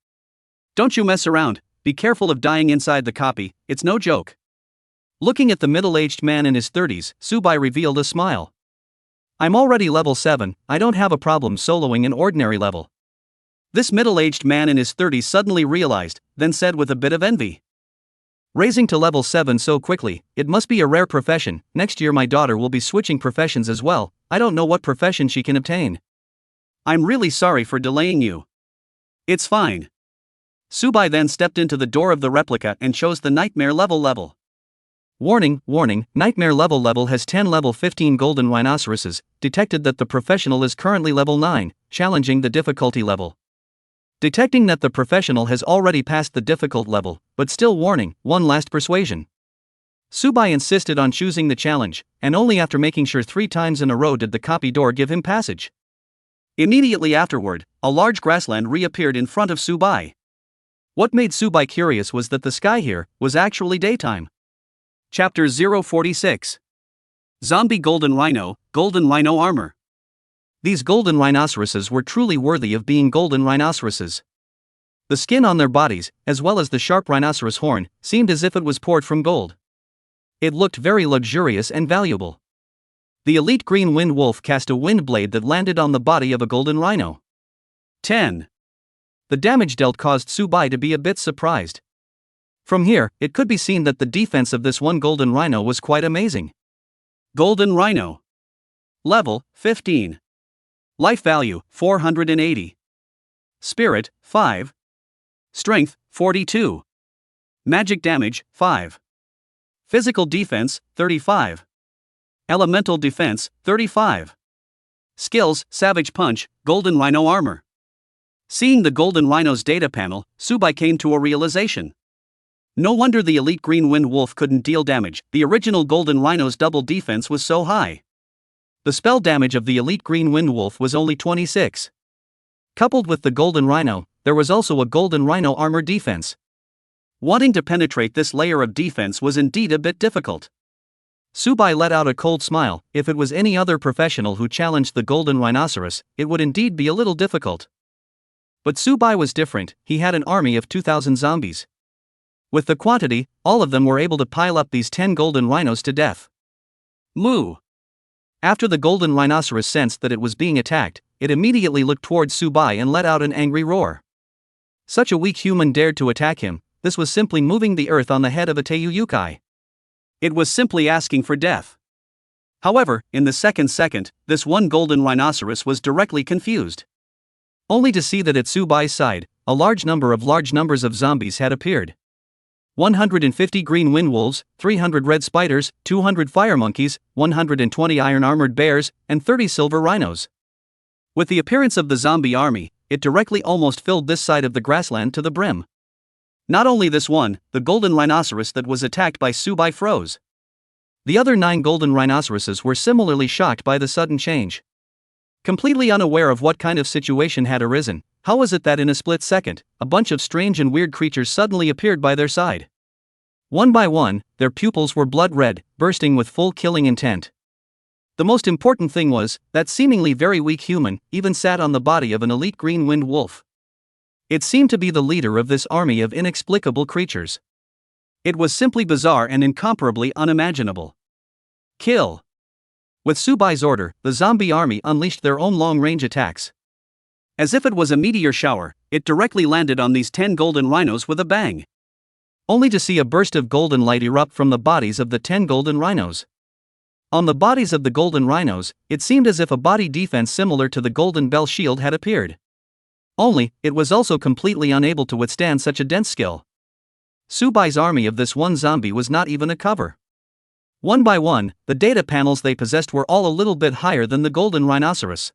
A: Don't you mess around, be careful of dying inside the copy, it's no joke." Looking at the middle-aged man in his 30s, Subai revealed a smile. "I'm already level 7, I don't have a problem soloing an ordinary level." This middle-aged man in his 30s suddenly realized, then said with a bit of envy, "Raising to level 7 so quickly, it must be a rare profession, next year my daughter will be switching professions as well, I don't know what profession she can obtain. I'm really sorry for delaying you." "It's fine." Subai then stepped into the door of the replica and chose the nightmare level. Warning, warning, nightmare level has 10 level 15 golden rhinoceroses, detected that the professional is currently level 9, challenging the difficulty level. Detecting that the professional has already passed the difficult level, but still warning, one last persuasion. Subai insisted on choosing the challenge, and only after making sure 3 times in a row did the copy door give him passage. Immediately afterward, a large grassland reappeared in front of Subai. What made Subai curious was that the sky here was actually daytime. Chapter 046. Zombie Golden Rhino Armor. These golden rhinoceroses were truly worthy of being golden rhinoceroses. The skin on their bodies, as well as the sharp rhinoceros horn, seemed as if it was poured from gold. It looked very luxurious and valuable. The elite green wind wolf cast a wind blade that landed on the body of a golden rhino. 10. The damage dealt caused Subai to be a bit surprised. From here, it could be seen that the defense of this one golden rhino was quite amazing. Golden Rhino. Level, 15. Life value, 480. Spirit, 5. Strength, 42. Magic damage, 5. Physical defense, 35. Elemental defense, 35. Skills, Savage Punch, Golden Rhino Armor. Seeing the Golden Rhino's data panel, Subai came to a realization. No wonder the elite green wind wolf couldn't deal damage, the original Golden Rhino's double defense was so high. The spell damage of the elite green wind wolf was only 26. Coupled with the Golden Rhino, there was also a Golden Rhino armor defense. Wanting to penetrate this layer of defense was indeed a bit difficult. Subai let out a cold smile. If it was any other professional who challenged the golden rhinoceros, it would indeed be a little difficult. But Subai was different, he had an army of 2,000 zombies. With the quantity, all of them were able to pile up these 10 golden rhinos to death. Moo! After the golden rhinoceros sensed that it was being attacked, it immediately looked towards Subai and let out an angry roar. Such a weak human dared to attack him. This was simply moving the earth on the head of a Teiyu Yukai. It was simply asking for death. However, in the second, this one golden rhinoceros was directly confused. Only to see that at Subai's side, a large numbers of zombies had appeared. 150 green wind wolves, 300 red spiders, 200 fire monkeys, 120 iron-armored bears, and 30 silver rhinos. With the appearance of the zombie army, it directly almost filled this side of the grassland to the brim. Not only this one, the golden rhinoceros that was attacked by Subai froze. The other 9 golden rhinoceroses were similarly shocked by the sudden change. Completely unaware of what kind of situation had arisen, how was it that in a split second, a bunch of strange and weird creatures suddenly appeared by their side? One by one, their pupils were blood red, bursting with full killing intent. The most important thing was, that seemingly very weak human even sat on the body of an elite green wind wolf. It seemed to be the leader of this army of inexplicable creatures. It was simply bizarre and incomparably unimaginable. Kill! With Subai's order, the zombie army unleashed their own long-range attacks. As if it was a meteor shower, it directly landed on these 10 golden rhinos with a bang. Only to see a burst of golden light erupt from the bodies of the 10 golden rhinos. On the bodies of the golden rhinos, it seemed as if a body defense similar to the golden bell shield had appeared. Only, it was also completely unable to withstand such a dense skill. Subai's army of this one zombie was not even a cover. One by one, the data panels they possessed were all a little bit higher than the golden rhinoceros.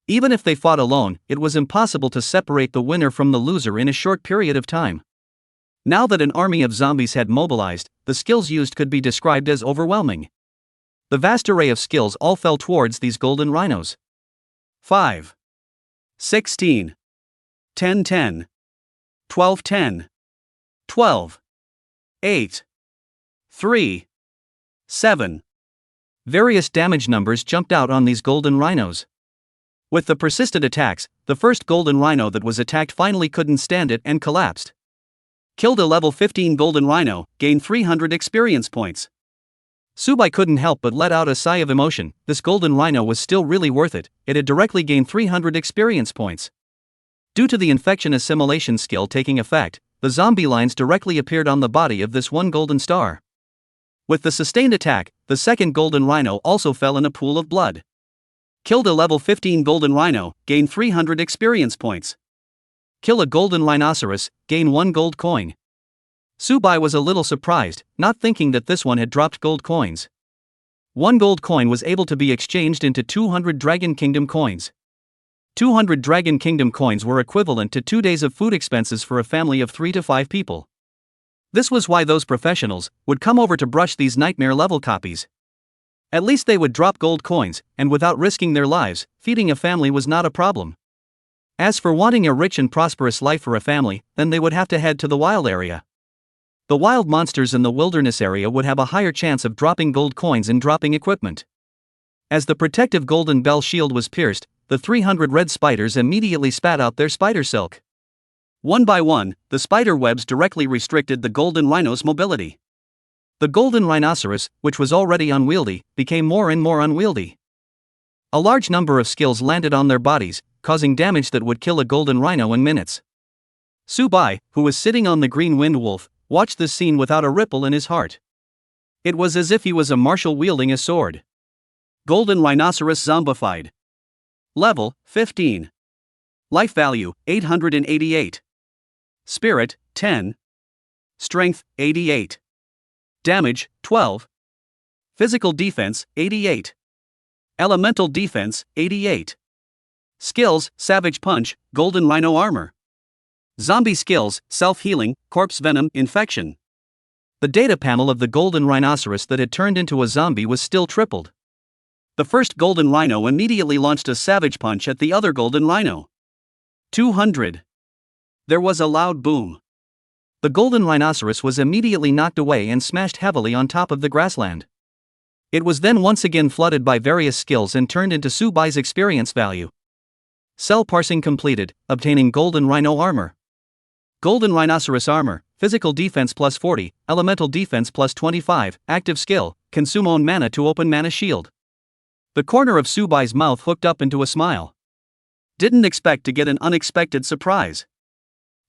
A: Even if they fought alone, it was impossible to separate the winner from the loser in a short period of time. Now that an army of zombies had mobilized, the skills used could be described as overwhelming. The vast array of skills all fell towards these golden rhinos. 5. 16. 10-10. 12-10. 12. 8. 3. 7. Various damage numbers jumped out on these golden rhinos. With the persistent attacks, the first golden rhino that was attacked finally couldn't stand it and collapsed. Killed a level 15 golden rhino, gained 300 experience points. Subai couldn't help but let out a sigh of emotion. This golden rhino was still really worth it. It had directly gained 300 experience points. Due to the infection assimilation skill taking effect, the zombie lines directly appeared on the body of this one golden star. With the sustained attack, the second golden rhino also fell in a pool of blood. Killed a level 15 golden rhino, gained 300 experience points. Kill a golden rhinoceros, gain 1 gold coin. Subai was a little surprised, not thinking that this one had dropped gold coins. 1 gold coin was able to be exchanged into 200 Dragon Kingdom coins. 200 Dragon Kingdom coins were equivalent to 2 days of food expenses for a family of 3 to 5 people. This was why those professionals would come over to brush these nightmare level copies. At least they would drop gold coins, and without risking their lives, feeding a family was not a problem. As for wanting a rich and prosperous life for a family, then they would have to head to the wild area. The wild monsters in the wilderness area would have a higher chance of dropping gold coins and dropping equipment. As the protective golden bell shield was pierced, the 300 red spiders immediately spat out their spider silk. One by one, the spider webs directly restricted the golden rhino's mobility. The golden rhinoceros, which was already unwieldy, became more and more unwieldy. A large number of skills landed on their bodies, causing damage that would kill a golden rhino in minutes. Subai, who was sitting on the green wind wolf, watched this scene without a ripple in his heart. It was as if he was a marshal wielding a sword. Golden rhinoceros zombified. Level 15. Life value 888. Spirit 10. Strength 88. Damage 12. Physical defense 88. Elemental defense 88. Skills: Savage Punch, Golden Rhino Armor. Zombie skills: Self-Healing, Corpse Venom, Infection. The data panel of the golden rhinoceros that had turned into a zombie was still tripled. The first golden rhino immediately launched a Savage Punch at the other golden rhino. 200. There was a loud boom. The golden rhinoceros was immediately knocked away and smashed heavily on top of the grassland. It was then once again flooded by various skills and turned into Subai's experience value. Cell parsing completed, obtaining Golden Rhino Armor. Golden Rhinoceros Armor, Physical Defense plus 40, Elemental Defense plus 25, Active Skill, Consume Own Mana to open Mana Shield. The corner of Subai's mouth hooked up into a smile. Didn't expect to get an unexpected surprise.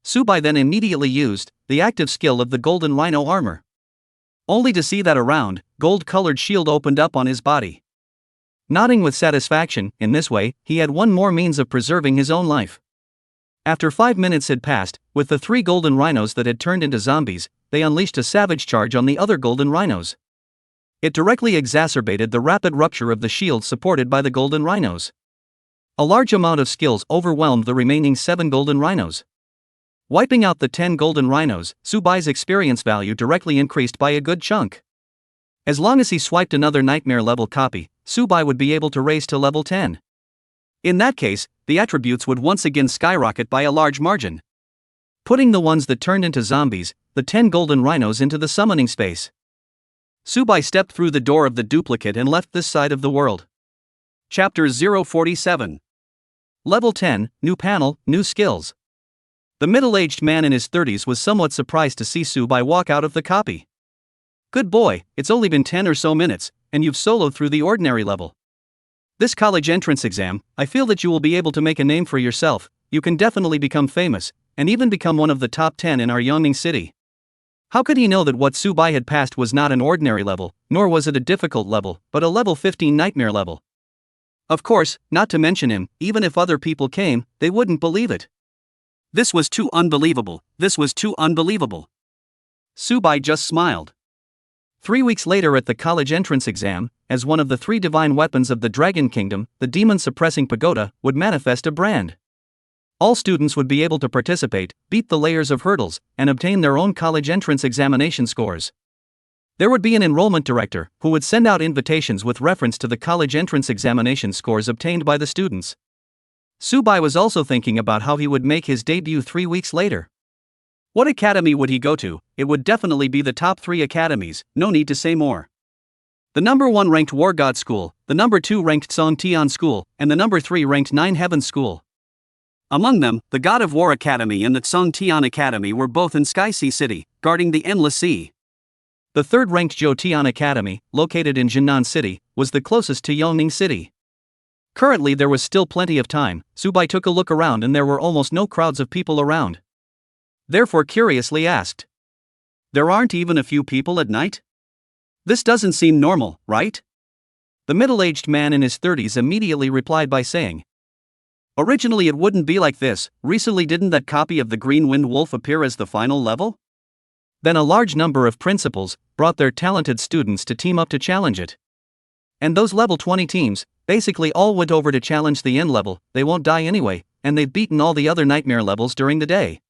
A: Subai then immediately used the active skill of the Golden Rhino Armor. Only to see that a round, gold-colored shield opened up on his body. Nodding with satisfaction, in this way, he had one more means of preserving his own life. After 5 minutes had passed, with the 3 golden rhinos that had turned into zombies, they unleashed a savage charge on the other golden rhinos. It directly exacerbated the rapid rupture of the shield supported by the golden rhinos. A large amount of skills overwhelmed the remaining 7 golden rhinos. Wiping out the 10 golden rhinos, Subai's experience value directly increased by a good chunk. As long as he swiped another nightmare level copy, Subai would be able to raise to level 10. In that case, the attributes would once again skyrocket by a large margin. Putting the ones that turned into zombies, the 10 golden rhinos into the summoning space. Subai stepped through the door of the duplicate and left this side of the world. Chapter 047. Level 10, New Panel, New Skills. The middle-aged man in his 30s was somewhat surprised to see Subai walk out of the copy. Good boy, it's only been 10 or so minutes, and you've soloed through the ordinary level. This college entrance exam, I feel that you will be able to make a name for yourself. You can definitely become famous, and even become one of the top 10 in our Yongning city. How could he know that what Subai had passed was not an ordinary level, nor was it a difficult level, but a level 15 nightmare level? Of course, not to mention him, even if other people came, they wouldn't believe it. This was too unbelievable, this was too unbelievable. Subai just smiled. 3 weeks later at the college entrance exam, as one of the 3 divine weapons of the Dragon Kingdom, the demon-suppressing pagoda would manifest a brand. All students would be able to participate, beat the layers of hurdles, and obtain their own college entrance examination scores. There would be an enrollment director, who would send out invitations with reference to the college entrance examination scores obtained by the students. Subai was also thinking about how he would make his debut 3 weeks later. What academy would he go to? It would definitely be the top 3 academies, no need to say more. The number 1 ranked War God School, the number 2 ranked Song Tian School, and the number 3 ranked Nine Heavens School. Among them, the God of War Academy and the Song Tian Academy were both in Sky Sea City, guarding the Endless Sea. The 3rd ranked Zhou Tian Academy, located in Jinnan City, was the closest to Yongning City. Currently there was still plenty of time. Subai took a look around and there were almost no crowds of people around. Therefore curiously asked. There aren't even a few people at night? This doesn't seem normal, right? The middle-aged man in his 30s immediately replied by saying. Originally it wouldn't be like this. Recently didn't that copy of the Green Wind Wolf appear as the final level? Then a large number of principals brought their talented students to team up to challenge it. And those level 20 teams basically all went over to challenge the end level. They won't die anyway, and they've beaten all the other nightmare levels during the day.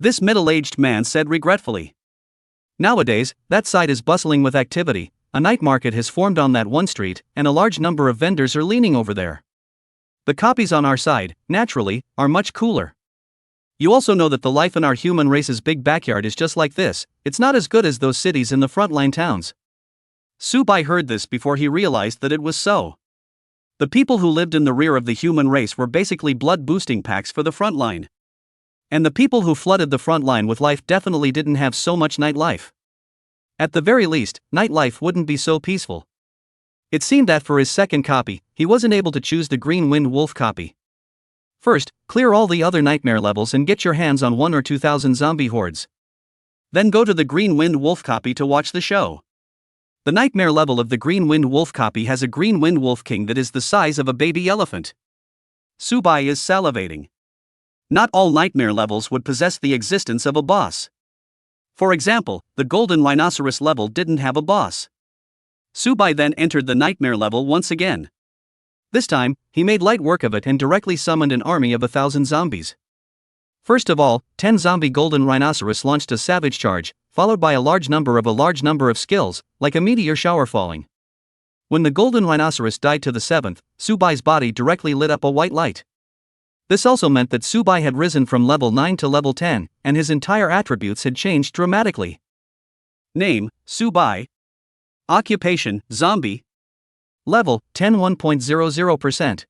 A: This middle-aged man said regretfully. Nowadays, that site is bustling with activity. A night market has formed on that one street, and a large number of vendors are leaning over there. The copies on our side, naturally, are much cooler. You also know that the life in our human race's big backyard is just like this. It's not as good as those cities in the frontline towns. Subai heard this before he realized that it was so. The people who lived in the rear of the human race were basically blood-boosting packs for the frontline. And the people who flooded the frontline with life definitely didn't have so much nightlife. At the very least, nightlife wouldn't be so peaceful. It seemed that for his second copy, he wasn't able to choose the Green Wind Wolf copy. First, clear all the other nightmare levels and get your hands on 1 or 2,000 zombie hordes. Then go to the Green Wind Wolf copy to watch the show. The nightmare level of the Green Wind Wolf copy has a Green Wind Wolf King that is the size of a baby elephant. Subai is salivating. Not all nightmare levels would possess the existence of a boss. For example, the Golden Rhinoceros level didn't have a boss. Subai then entered the nightmare level once again. This time, he made light work of it and directly summoned an army of 1,000 zombies. First of all, 10 zombie Golden Rhinoceros launched a savage charge, followed by a large number of skills, like a meteor shower falling. When the Golden Rhinoceros died to the 7th, Subai's body directly lit up a white light. This also meant that Subai had risen from level 9 to level 10, and his entire attributes had changed dramatically. Name, Subai. Occupation, zombie. Level, 10 1.00%.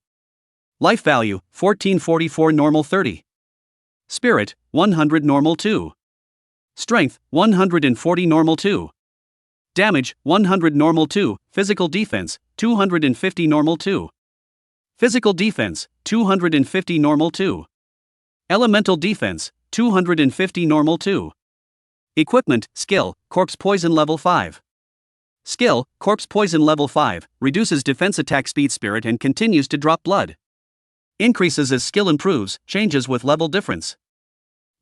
A: Life value, 1444 normal 30. Spirit, 100 normal 2. Strength, 140 normal 2. Damage, 100 normal 2. Physical defense, 250 normal 2. Physical defense, 250 normal 2. Elemental defense, 250 normal 2. Equipment, skill, corpse poison level 5. Skill, corpse poison level 5, reduces defense attack speed spirit and continues to drop blood. Increases as skill improves, changes with level difference.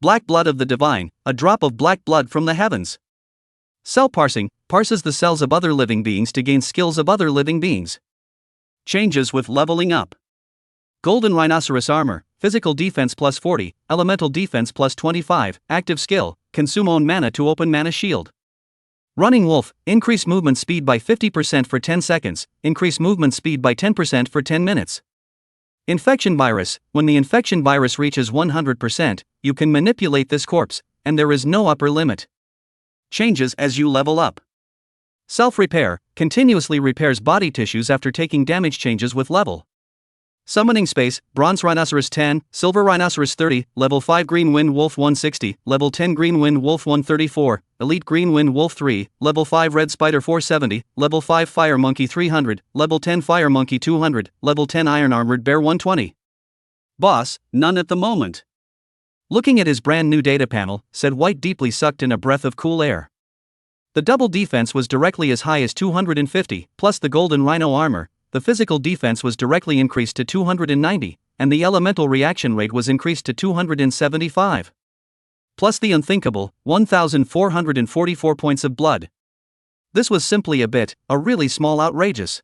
A: Black blood of the divine, a drop of black blood from the heavens. Cell parsing, parses the cells of other living beings to gain skills of other living beings. Changes with leveling up. Golden Rhinoceros armor, physical defense plus 40, elemental defense plus 25, active skill, consume own mana to open mana shield. Running wolf, increase movement speed by 50% for 10 seconds, increase movement speed by 10% for 10 minutes. Infection virus, when the infection virus reaches 100%, you can manipulate this corpse, and there is no upper limit. Changes as you level up. Self-repair, continuously repairs body tissues after taking damage, changes with level. Summoning space, Bronze Rhinoceros 10, Silver Rhinoceros 30, Level 5 Green Wind Wolf 160, Level 10 Green Wind Wolf 134, Elite Green Wind Wolf 3, Level 5 Red Spider 470, Level 5 Fire Monkey 300, Level 10 Fire Monkey 200, Level 10 Iron Armored Bear 120. Boss, none at the moment. Looking at his brand new data panel, said White deeply sucked in a breath of cool air. The double defense was directly as high as 250, plus the Golden Rhino armor. The physical defense was directly increased to 290, and the elemental reaction rate was increased to 275. Plus the unthinkable, 1,444 points of blood. This was simply a really small outrageous.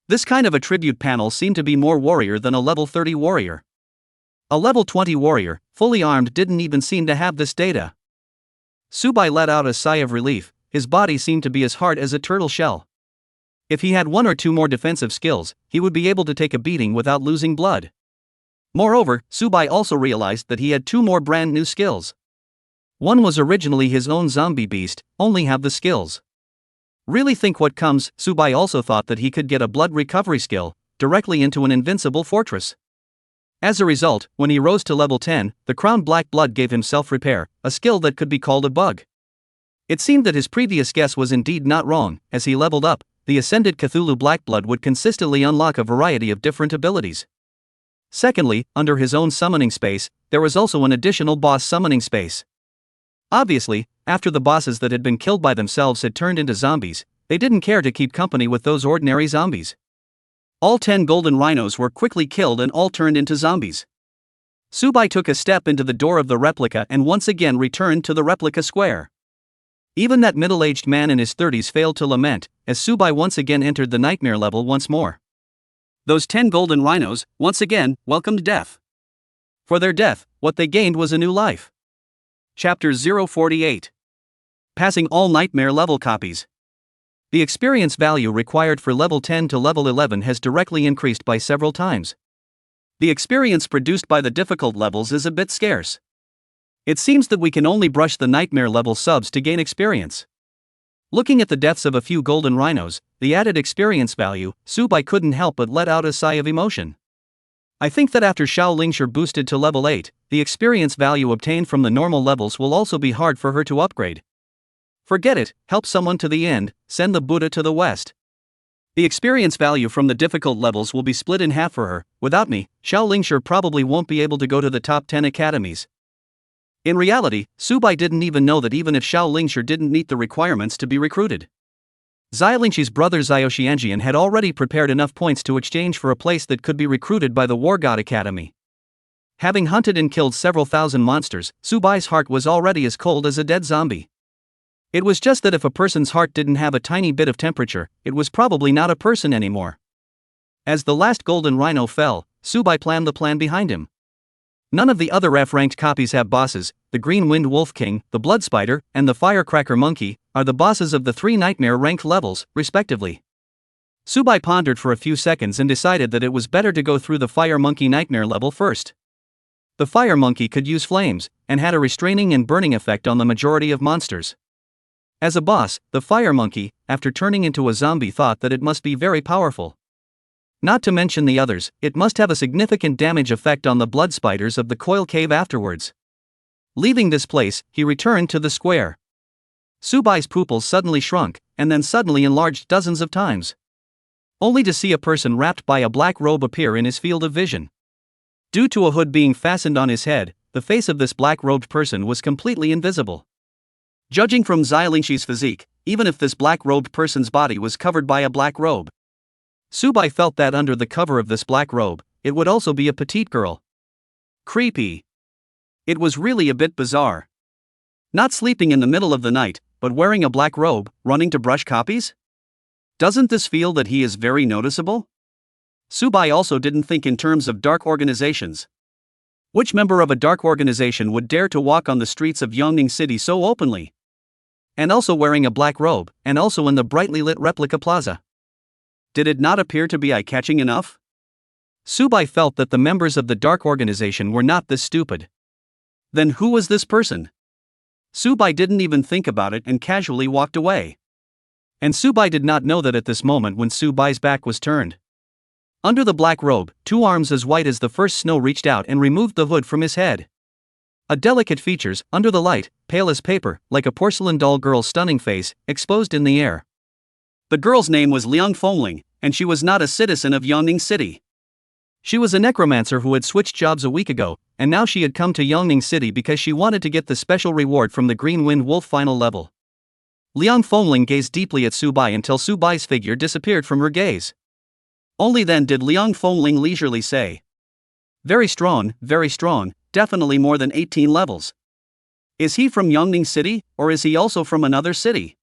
A: This kind of attribute panel seemed to be more warrior than a level 30 warrior. A level 20 warrior, fully armed, didn't even seem to have this data. Subai let out a sigh of relief, his body seemed to be as hard as a turtle shell. If he had 1 or 2 more defensive skills, he would be able to take a beating without losing blood. Moreover, Subai also realized that he had 2 more brand new skills. One was originally his own zombie beast, only have the skills. Really think what comes. Subai also thought that he could get a blood recovery skill, directly into an invincible fortress. As a result, when he rose to level 10, the crowned black blood gave him self-repair, a skill that could be called a bug. It seemed that his previous guess was indeed not wrong. As he leveled up, the Ascended Cthulhu Blackblood would consistently unlock a variety of different abilities. Secondly, under his own summoning space, there was also an additional boss summoning space. Obviously, after the bosses that had been killed by themselves had turned into zombies, they didn't care to keep company with those ordinary zombies. All 10 golden rhinos were quickly killed and all turned into zombies. Subai took a step into the door of the replica and once again returned to the replica square. Even that middle-aged man in his 30s failed to lament, as Subai once again entered the nightmare level once more. Those 10 golden rhinos, once again, welcomed death. For their death, what they gained was a new life. Chapter 048. Passing all nightmare level copies. The experience value required for level 10 to level 11 has directly increased by several times. The experience produced by the difficult levels is a bit scarce. It seems that we can only brush the nightmare level subs to gain experience. Looking at the deaths of a few golden rhinos, the added experience value, Subai couldn't help but let out a sigh of emotion. I think that after Xiaolingshi boosted to level 8, the experience value obtained from the normal levels will also be hard for her to upgrade. Forget it, help someone to the end, send the Buddha to the west. The experience value from the difficult levels will be split in half for her. Without me, Xiaolingshi probably won't be able to go to the top 10 academies. In reality, Subai didn't even know that even if Xiaolingshi didn't meet the requirements to be recruited. Xiaolingshi's brother Xiaoxianjian had already prepared enough points to exchange for a place that could be recruited by the War God Academy. Having hunted and killed several thousand monsters, Subai's heart was already as cold as a dead zombie. It was just that if a person's heart didn't have a tiny bit of temperature, it was probably not a person anymore. As the last golden rhino fell, Subai planned the plan behind him. None of the other F-ranked copies have bosses. The Green Wind Wolf King, the Blood Spider, and the Firecracker Monkey are the bosses of the 3 nightmare ranked levels, respectively. Subai pondered for a few seconds and decided that it was better to go through the Fire Monkey nightmare level first. The Fire Monkey could use flames, and had a restraining and burning effect on the majority of monsters. As a boss, the Fire Monkey, after turning into a zombie, thought that it must be very powerful. Not to mention the others, it must have a significant damage effect on the blood spiders of the Coil Cave afterwards. Leaving this place, he returned to the square. Subai's pupils suddenly shrunk, and then suddenly enlarged dozens of times. Only to see a person wrapped by a black robe appear in his field of vision. Due to a hood being fastened on his head, the face of this black-robed person was completely invisible. Judging from Xiaolingshi's physique, even if this black-robed person's body was covered by a black robe, Subai felt that under the cover of this black robe, it would also be a petite girl. Creepy. It was really a bit bizarre. Not sleeping in the middle of the night, but wearing a black robe, running to brush copies? Doesn't this feel that he is very noticeable? Subai also didn't think in terms of dark organizations. Which member of a dark organization would dare to walk on the streets of Yongning City so openly? And also wearing a black robe, and also in the brightly lit replica plaza. Did it not appear to be eye-catching enough? Subai felt that the members of the dark organization were not this stupid. Then who was this person? Subai didn't even think about it and casually walked away. And Subai did not know that at this moment when Subai's back was turned. Under the black robe, 2 arms as white as the first snow reached out and removed the hood from his head. A delicate features, under the light, pale as paper, like a porcelain doll girl's stunning face, exposed in the air. The girl's name was Liang Fengling, and she was not a citizen of Yongning City. She was a necromancer who had switched jobs a week ago, and now she had come to Yongning City because she wanted to get the special reward from the Green Wind Wolf final level. Liang Fengling gazed deeply at Subai until Subai's figure disappeared from her gaze. Only then did Liang Fengling leisurely say, very strong, definitely more than 18 levels. Is he from Yongning City, or is he also from another city?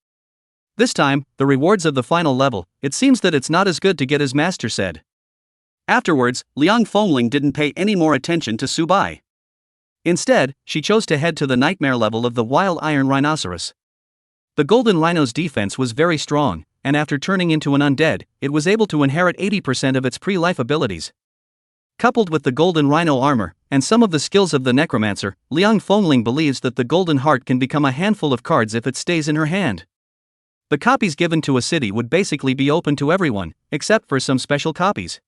A: This time, the rewards of the final level, it seems that it's not as good to get, his master said. Afterwards, Liang Fengling didn't pay any more attention to Subai. Instead, she chose to head to the nightmare level of the Wild Iron Rhinoceros. The Golden Rhino's defense was very strong, and after turning into an undead, it was able to inherit 80% of its pre-life abilities. Coupled with the Golden Rhino armor, and some of the skills of the necromancer, Liang Fengling believes that the Golden Heart can become a handful of cards if it stays in her hand. The copies given to a city would basically be open to everyone, except for some special copies.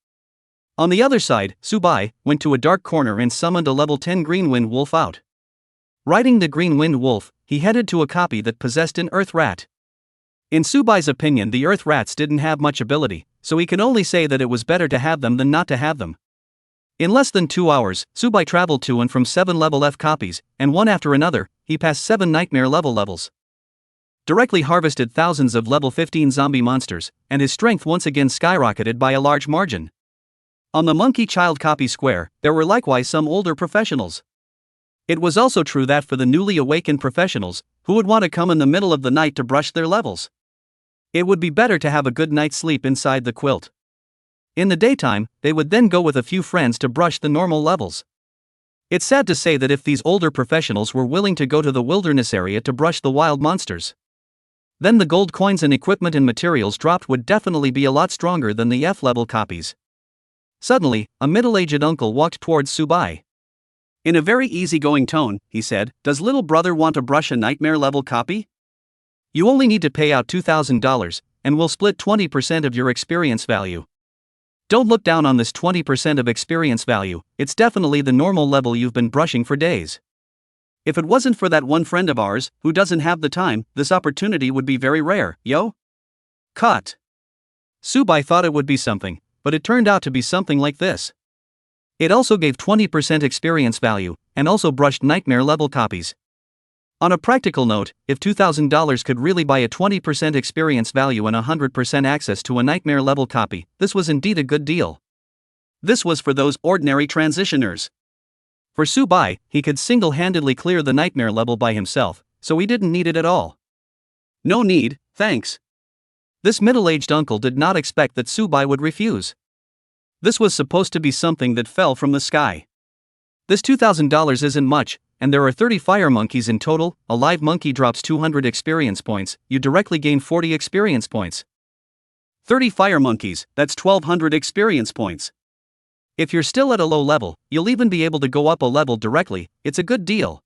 A: On the other side, Subai went to a dark corner and summoned a level 10 Green Wind Wolf out. Riding the Green Wind Wolf, he headed to a copy that possessed an Earth Rat. In Subai's opinion, the Earth Rats didn't have much ability, so he can only say that it was better to have them than not to have them. In less than 2 hours, Subai traveled to and from 7 level F copies, and one after another, he passed 7 nightmare levels. Directly harvested thousands of level 15 zombie monsters, and his strength once again skyrocketed by a large margin. On the Monkey Child copy square, there were likewise some older professionals. It was also true that for the newly awakened professionals, who would want to come in the middle of the night to brush their levels, it would be better to have a good night's sleep inside the quilt. In the daytime, they would then go with a few friends to brush the normal levels. It's sad to say that if these older professionals were willing to go to the wilderness area to brush the wild monsters, then the gold coins and equipment and materials dropped would definitely be a lot stronger than the F-level copies. Suddenly, a middle-aged uncle walked towards Subai. In a very easygoing tone, he said, "Does little brother want to brush a nightmare-level copy? You only need to pay out $2,000, and we'll split 20% of your experience value. Don't look down on this 20% of experience value, it's definitely the normal level you've been brushing for days. If it wasn't for that one friend of ours, who doesn't have the time, this opportunity would be very rare, yo." Cut. Subai thought it would be something, but it turned out to be something like this. It also gave 20% experience value, and also brushed nightmare-level copies. On a practical note, if $2,000 could really buy a 20% experience value and 100% access to a nightmare-level copy, this was indeed a good deal. This was for those ordinary transitioners. For Subai, he could single-handedly clear the nightmare level by himself, so he didn't need it at all. "No need, thanks." This middle-aged uncle did not expect that Subai would refuse. This was supposed to be something that fell from the sky. This $2,000 isn't much, and there are 30 fire monkeys in total. A live monkey drops 200 experience points, you directly gain 40 experience points. 30 fire monkeys, that's 1,200 experience points. If you're still at a low level, you'll even be able to go up a level directly, it's a good deal.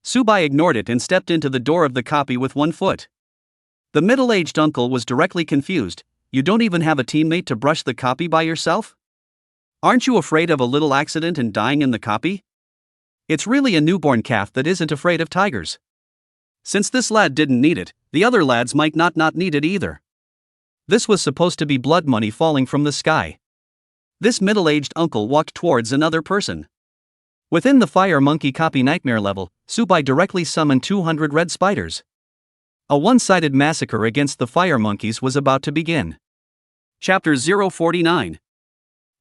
A: Subai ignored it and stepped into the door of the copy with one foot. The middle-aged uncle was directly confused. "You don't even have a teammate to brush the copy by yourself? Aren't you afraid of a little accident and dying in the copy?" It's really a newborn calf that isn't afraid of tigers. Since this lad didn't need it, the other lads might not need it either. This was supposed to be blood money falling from the sky. This middle-aged uncle walked towards another person. Within the fire monkey copy nightmare level, Subai directly summoned 200 red spiders. A one-sided massacre against the fire monkeys was about to begin. Chapter 049.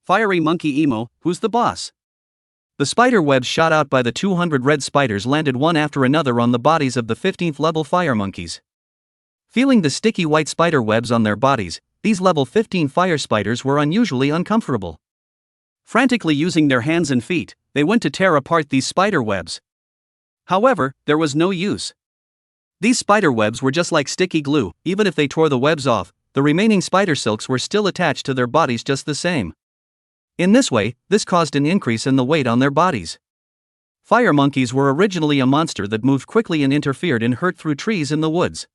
A: Fiery Monkey Emo, Who's the Boss? The spider webs shot out by the 200 red spiders landed one after another on the bodies of the 15th level fire monkeys. Feeling the sticky white spider webs on their bodies, these level 15 fire spiders were unusually uncomfortable. Frantically using their hands and feet, they went to tear apart these spider webs. However, there was no use. These spider webs were just like sticky glue. Even if they tore the webs off, the remaining spider silks were still attached to their bodies just the same. In this way, this caused an increase in the weight on their bodies. Fire monkeys were originally a monster that moved quickly and interfered and hurt through trees in the woods.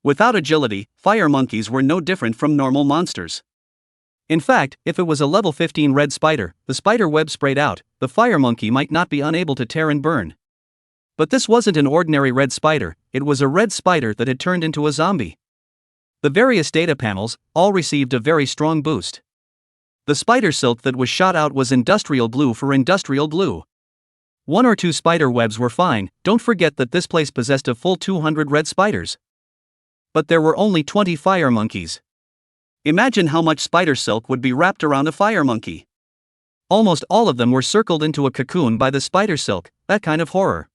A: Without agility, fire monkeys were no different from normal monsters. In fact, if it was a level 15 red spider, the spider web sprayed out, the fire monkey might not be unable to tear and burn. But this wasn't an ordinary red spider, it was a red spider that had turned into a zombie. The various data panels all received a very strong boost. The spider silk that was shot out was industrial blue for industrial blue. 1 or 2 spider webs were fine, don't forget that this place possessed a full 200 red spiders. But there were only 20 fire monkeys. Imagine how much spider silk would be wrapped around a fire monkey. Almost all of them were circled into a cocoon by the spider silk, that kind of horror.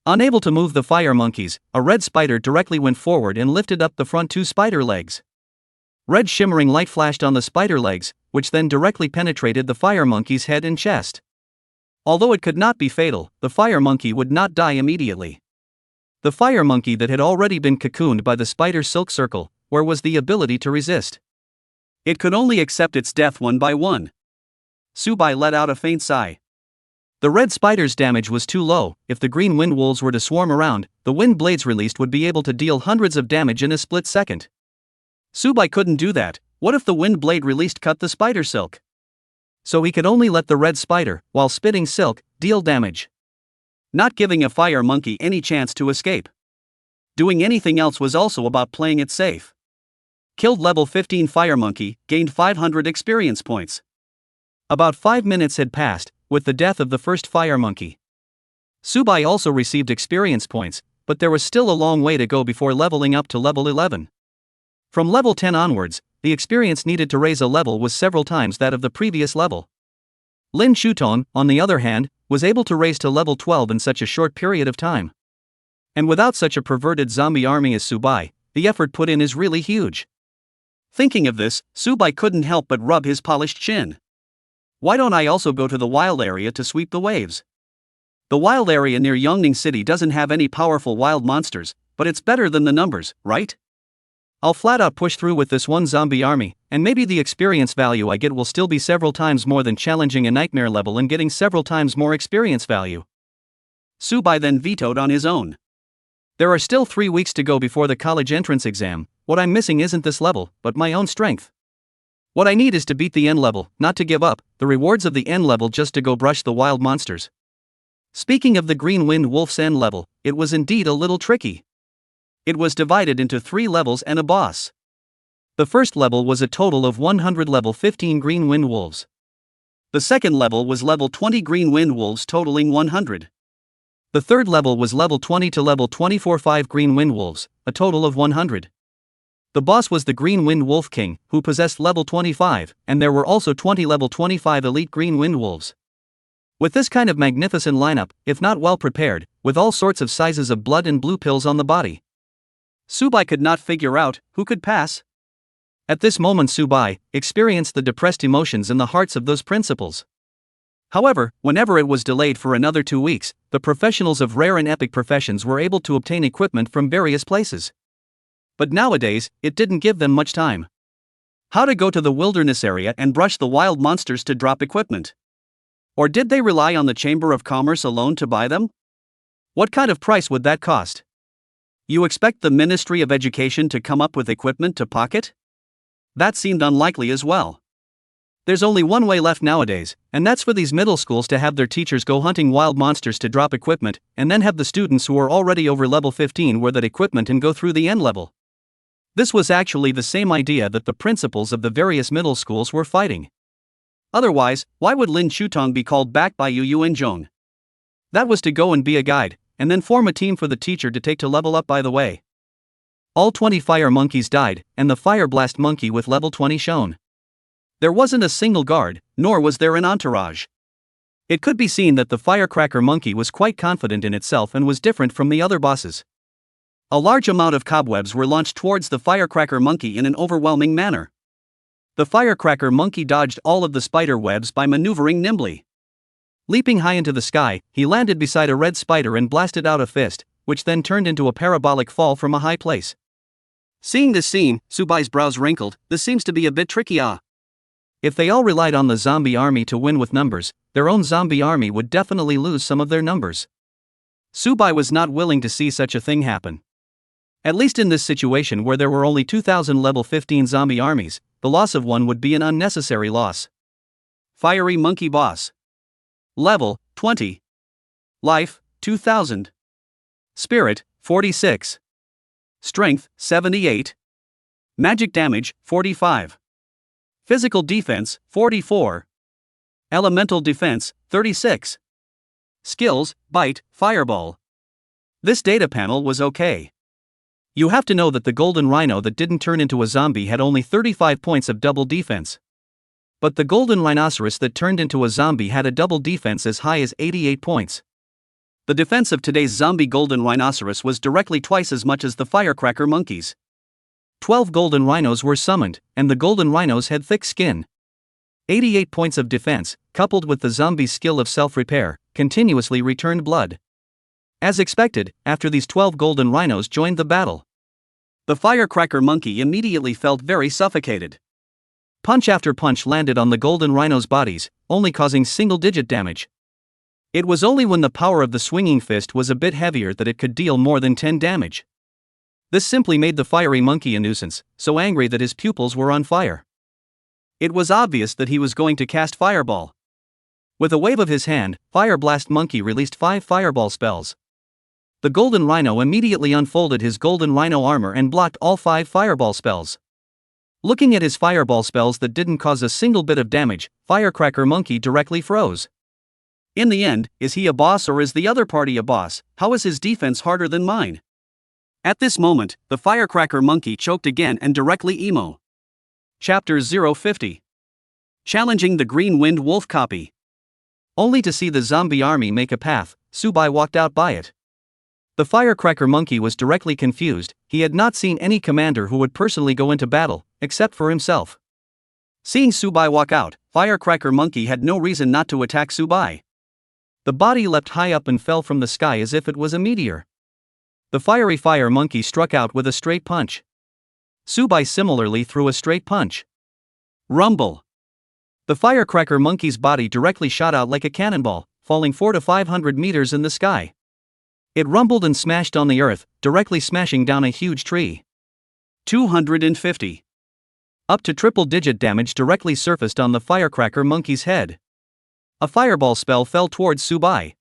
A: Unable to move the fire monkeys, a red spider directly went forward and lifted up the front 2 spider legs. Red shimmering light flashed on the spider legs, which then directly penetrated the fire monkey's head and chest. Although it could not be fatal, the fire monkey would not die immediately. The fire monkey that had already been cocooned by the spider silk circle, where was the ability to resist? It could only accept its death one by one. Subai let out a faint sigh. The red spider's damage was too low. If the green wind wolves were to swarm around, the wind blades released would be able to deal hundreds of damage in a split second. Subai couldn't do that. What if the wind blade released cut the spider silk? So he could only let the red spider, while spitting silk, deal damage, not giving a fire monkey any chance to escape. Doing anything else was also about playing it safe. Killed level 15 fire monkey, gained 500 experience points. About 5 minutes had passed, with the death of the first fire monkey. Subai also received experience points, but there was still a long way to go before leveling up to level 11. From level 10 onwards, the experience needed to raise a level was several times that of the previous level. Lin Shuton, on the other hand, was able to raise to level 12 in such a short period of time. And without such a perverted zombie army as Subai, the effort put in is really huge. Thinking of this, Subai couldn't help but rub his polished chin. Why don't I also go to the wild area to sweep the waves? The wild area near Yongning City doesn't have any powerful wild monsters, but it's better than the numbers, right? I'll flat out push through with this one zombie army, and maybe the experience value I get will still be several times more than challenging a nightmare level and getting several times more experience value. Subai then vetoed on his own. There are still 3 weeks to go before the college entrance exam. What I'm missing isn't this level, but my own strength. What I need is to beat the N level, not to give up the rewards of the N level just to go brush the wild monsters. Speaking of the Green Wind Wolf's N level, it was indeed a little tricky. It was divided into 3 levels and a boss. The first level was a total of 100 level 15 Green Wind Wolves. The second level was level 20 Green Wind Wolves totaling 100. The third level was level 20 to level 24 5 Green Wind Wolves, a total of 100. The boss was the Green Wind Wolf King, who possessed level 25, and there were also 20 level 25 elite Green Wind Wolves. With this kind of magnificent lineup, if not well prepared, with all sorts of sizes of blood and blue pills on the body, Subai could not figure out who could pass. At this moment Subai experienced the depressed emotions in the hearts of those principals. However, whenever it was delayed for another 2 weeks, the professionals of rare and epic professions were able to obtain equipment from various places. But nowadays, it didn't give them much time. How to go to the wilderness area and brush the wild monsters to drop equipment? Or did they rely on the Chamber of Commerce alone to buy them? What kind of price would that cost? You expect the Ministry of Education to come up with equipment to pocket? That seemed unlikely as well. There's only one way left nowadays, and that's for these middle schools to have their teachers go hunting wild monsters to drop equipment, and then have the students who are already over level 15 wear that equipment and go through the end level. This was actually the same idea that the principals of the various middle schools were fighting. Otherwise, why would Lin Chutong be called back by Yu Yuanzhong? That was to go and be a guide, and then form a team for the teacher to take to level up by the way. All 20 fire monkeys died, and the fire blast monkey with level 20 shown. There wasn't a single guard, nor was there an entourage. It could be seen that the firecracker monkey was quite confident in itself and was different from the other bosses. A large amount of cobwebs were launched towards the firecracker monkey in an overwhelming manner. The firecracker monkey dodged all of the spider webs by maneuvering nimbly. Leaping high into the sky, he landed beside a red spider and blasted out a fist, which then turned into a parabolic fall from a high place. Seeing this scene, Subai's brows wrinkled. This seems to be a bit tricky. If they all relied on the zombie army to win with numbers, their own zombie army would definitely lose some of their numbers. Subai was not willing to see such a thing happen. At least in this situation where there were only 2,000 level 15 zombie armies, the loss of one would be an unnecessary loss. Fiery Monkey Boss. Level, 20. Life, 2,000. Spirit, 46. Strength, 78. Magic damage, 45. Physical defense, 44. Elemental defense, 36. Skills, bite, fireball. This data panel was okay. You have to know that the golden rhino that didn't turn into a zombie had only 35 points of double defense. But the golden rhinoceros that turned into a zombie had a double defense as high as 88 points. The defense of today's zombie golden rhinoceros was directly twice as much as the firecracker monkeys. 12 golden rhinos were summoned, and the golden rhinos had thick skin. 88 points of defense, coupled with the zombie's skill of self-repair, continuously returned blood. As expected, after these 12 golden rhinos joined the battle, the firecracker monkey immediately felt very suffocated. Punch after punch landed on the golden rhinos' bodies, only causing single-digit damage. It was only when the power of the swinging fist was a bit heavier that it could deal more than 10 damage. This simply made the fiery monkey a nuisance, so angry that his pupils were on fire. It was obvious that he was going to cast Fireball. With a wave of his hand, Fire Blast Monkey released 5 fireball spells. The golden rhino immediately unfolded his golden rhino armor and blocked all 5 fireball spells. Looking at his fireball spells that didn't cause a single bit of damage, Firecracker Monkey directly froze. In the end, is he a boss or is the other party a boss? How is his defense harder than mine? At this moment, the Firecracker Monkey choked again and directly emo. Chapter 050. Challenging the Green Wind Wolf Copy. Only to see the zombie army make a path, Subai walked out by it. The firecracker monkey was directly confused. He had not seen any commander who would personally go into battle, except for himself. Seeing Subai walk out, firecracker monkey had no reason not to attack Subai. The body leapt high up and fell from the sky as if it was a meteor. The fiery fire monkey struck out with a straight punch. Subai similarly threw a straight punch. Rumble. The firecracker monkey's body directly shot out like a cannonball, falling 400 to 500 meters in the sky. It rumbled and smashed on the earth, directly smashing down a huge tree. 250. Up to triple-digit damage directly surfaced on the firecracker monkey's head. A fireball spell fell towards Subai.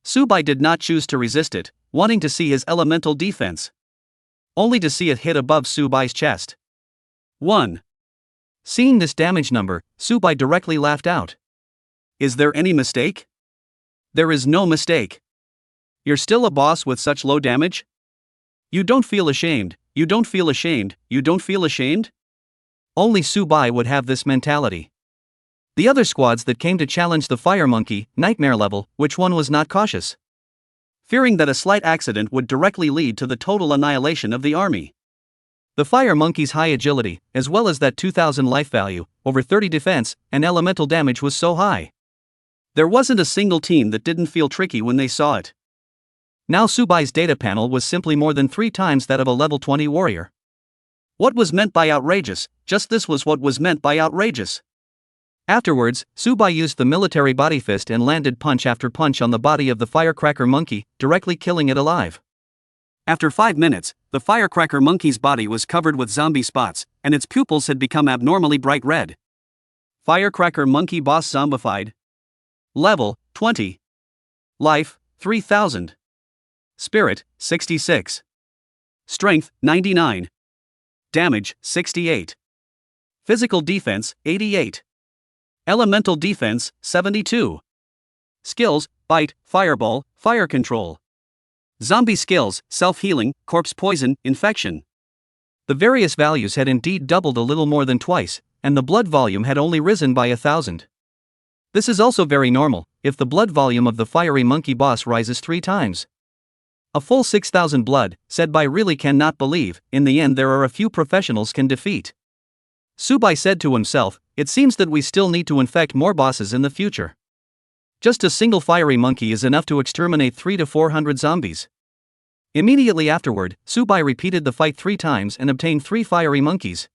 A: Subai did not choose to resist it, wanting to see his elemental defense. Only to see it hit above Subai's chest. 1. Seeing this damage number, Subai directly laughed out. Is there any mistake? There is no mistake. You're still a boss with such low damage? You don't feel ashamed, you don't feel ashamed, you don't feel ashamed? Only Subai would have this mentality. The other squads that came to challenge the fire monkey, nightmare level, which one was not cautious? Fearing that a slight accident would directly lead to the total annihilation of the army. The fire monkey's high agility, as well as that 2000 life value, over 30 defense, and elemental damage was so high. There wasn't a single team that didn't feel tricky when they saw it. Now Subai's data panel was simply more than 3 times that of a level 20 warrior. What was meant by outrageous? Just this was what was meant by outrageous. Afterwards, Subai used the military body fist and landed punch after punch on the body of the firecracker monkey, directly killing it alive. After 5 minutes, the firecracker monkey's body was covered with zombie spots, and its pupils had become abnormally bright red. Firecracker monkey boss zombified. Level, 20. Life, 3000. Spirit, 66. Strength, 99. Damage, 68. Physical defense, 88. Elemental defense, 72. Skills, bite, fireball, fire control. Zombie skills, self-healing, corpse poison, infection. The various values had indeed doubled a little more than twice, and the blood volume had only risen by 1,000. This is also very normal, if the blood volume of the fiery monkey boss rises 3 times. A full 6,000 blood, said by really cannot believe, in the end there are a few professionals can defeat. Subai said to himself, it seems that we still need to infect more bosses in the future. Just a single fiery monkey is enough to exterminate 300 to 400 zombies. Immediately afterward, Subai repeated the fight 3 times and obtained 3 fiery monkeys.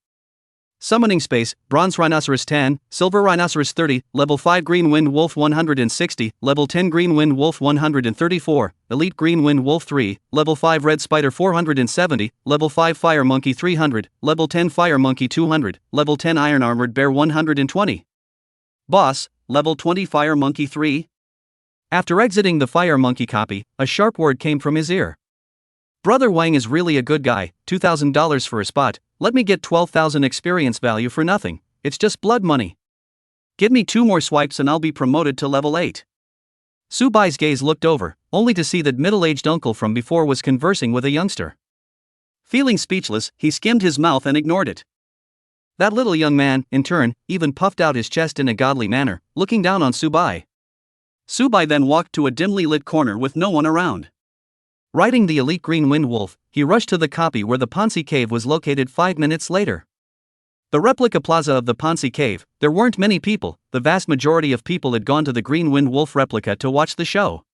A: Summoning space, Bronze Rhinoceros 10, Silver Rhinoceros 30, Level 5 Green Wind Wolf 160, Level 10 Green Wind Wolf 134, Elite Green Wind Wolf 3, Level 5 Red Spider 470, Level 5 Fire Monkey 300, Level 10 Fire Monkey 200, Level 10 Iron Armored Bear 120. Boss, Level 20 Fire Monkey 3. After exiting the Fire Monkey copy, a sharp word came from his ear. Brother Wang is really a good guy, $2,000 for a spot, let me get 12,000 experience value for nothing, it's just blood money. Give me 2 more swipes and I'll be promoted to level 8. Subai's gaze looked over, only to see that middle-aged uncle from before was conversing with a youngster. Feeling speechless, he skimmed his mouth and ignored it. That little young man, in turn, even puffed out his chest in a godly manner, looking down on Subai. Subai then walked to a dimly lit corner with no one around. Riding the elite Green Wind Wolf, he rushed to the copy where the Ponzi Cave was located 5 minutes later. The replica plaza of the Ponzi Cave, there weren't many people, the vast majority of people had gone to the Green Wind Wolf replica to watch the show.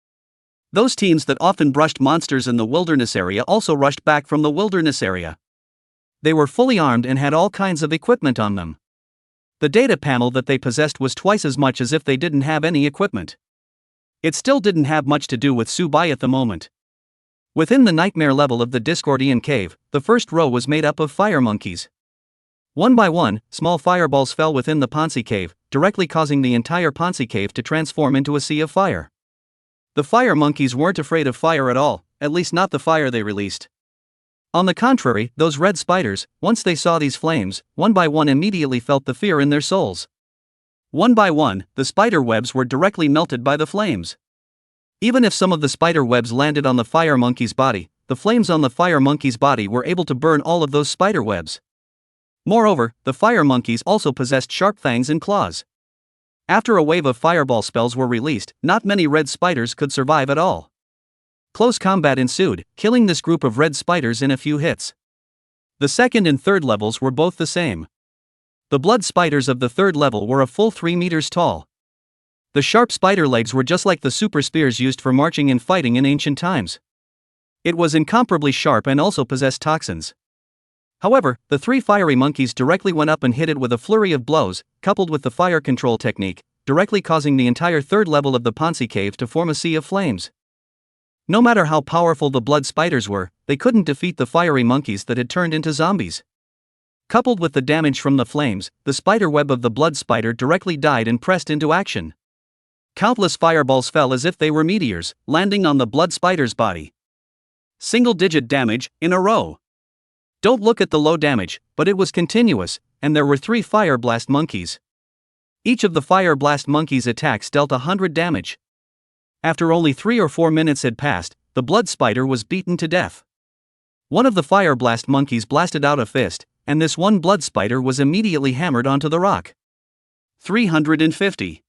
A: Those teams that often brushed monsters in the wilderness area also rushed back from the wilderness area. They were fully armed and had all kinds of equipment on them. The data panel that they possessed was twice as much as if they didn't have any equipment. It still didn't have much to do with Subai at the moment. Within the nightmare level of the Discordian cave, the first row was made up of fire monkeys. One by one, small fireballs fell within the Ponzi cave, directly causing the entire Ponzi cave to transform into a sea of fire. The fire monkeys weren't afraid of fire at all, at least not the fire they released. On the contrary, those red spiders, once they saw these flames, one by one immediately felt the fear in their souls. One by one, the spider webs were directly melted by the flames. Even if some of the spider webs landed on the fire monkey's body, the flames on the fire monkey's body were able to burn all of those spider webs. Moreover, the fire monkeys also possessed sharp fangs and claws. After a wave of fireball spells were released, not many red spiders could survive at all. Close combat ensued, killing this group of red spiders in a few hits. The second and third levels were both the same. The blood spiders of the third level were a full 3 meters tall. The sharp spider legs were just like the super spears used for marching and fighting in ancient times. It was incomparably sharp and also possessed toxins. However, the 3 fiery monkeys directly went up and hit it with a flurry of blows, coupled with the fire control technique, directly causing the entire third level of the Ponzi cave to form a sea of flames. No matter how powerful the blood spiders were, they couldn't defeat the fiery monkeys that had turned into zombies. Coupled with the damage from the flames, the spider web of the blood spider directly died and pressed into action. Countless fireballs fell as if they were meteors, landing on the blood spider's body. Single-digit damage, in a row. Don't look at the low damage, but it was continuous, and there were 3 fire blast monkeys. Each of the fire blast monkeys' attacks dealt 100 damage. After only 3 or 4 minutes had passed, the blood spider was beaten to death. One of the fire blast monkeys blasted out a fist, and this one blood spider was immediately hammered onto the rock. 350.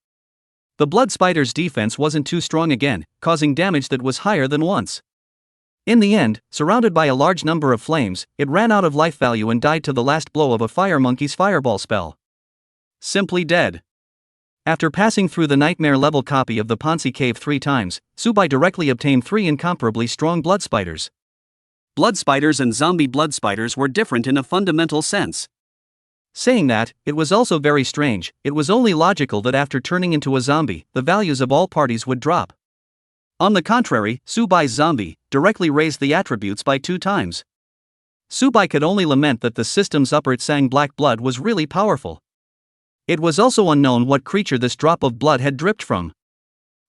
A: The blood spider's defense wasn't too strong again, causing damage that was higher than once. In the end, surrounded by a large number of flames, it ran out of life value and died to the last blow of a fire monkey's fireball spell. Simply dead. After passing through the nightmare level copy of the Ponzi cave 3 times, Subai directly obtained 3 incomparably strong blood spiders. Blood spiders and zombie blood spiders were different in a fundamental sense. Saying that, it was also very strange. It was only logical that after turning into a zombie, the values of all parties would drop. On the contrary, Subai's zombie directly raised the attributes by 2 times. Subai could only lament that the system's upward sang black blood was really powerful. It was also unknown what creature this drop of blood had dripped from.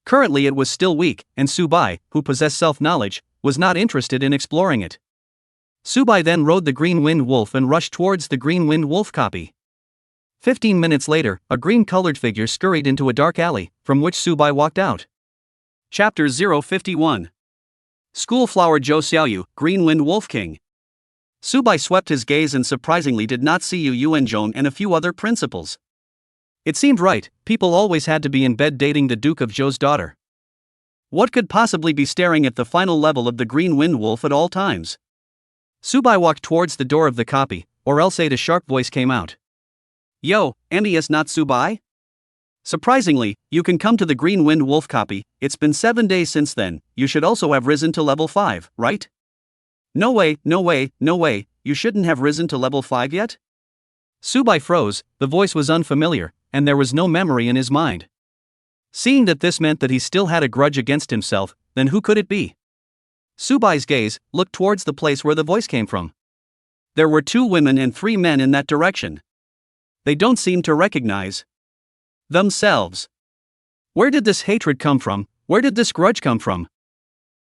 A: Currently it was still weak, and Subai, who possessed self-knowledge, was not interested in exploring it. Subai then rode the green wind wolf and rushed towards the green wind wolf copy. 15 minutes later, a green-colored figure scurried into a dark alley, from which Subai walked out. Chapter 051. School Flower Zhou Xiaoyu, Green Wind Wolf King. Subai swept his gaze and surprisingly did not see Yu Yuanzhong and a few other principals. It seemed right, people always had to be in bed dating the Duke of Zhou's daughter. What could possibly be staring at the final level of the Green Wind Wolf at all times? Subai walked towards the door of the copy, or else a sharp voice came out. Yo, Amias not Subai? Surprisingly, you can come to the Green Wind Wolf copy, it's been 7 days since then, you should also have risen to level 5, right? No way, no way, no way, you shouldn't have risen to level 5 yet? Subai froze, the voice was unfamiliar, and there was no memory in his mind. Seeing that this meant that he still had a grudge against himself, then who could it be? Subai's gaze looked towards the place where the voice came from. There were 2 women and 3 men in that direction. They don't seem to recognize themselves. Where did this hatred come from? Where did this grudge come from?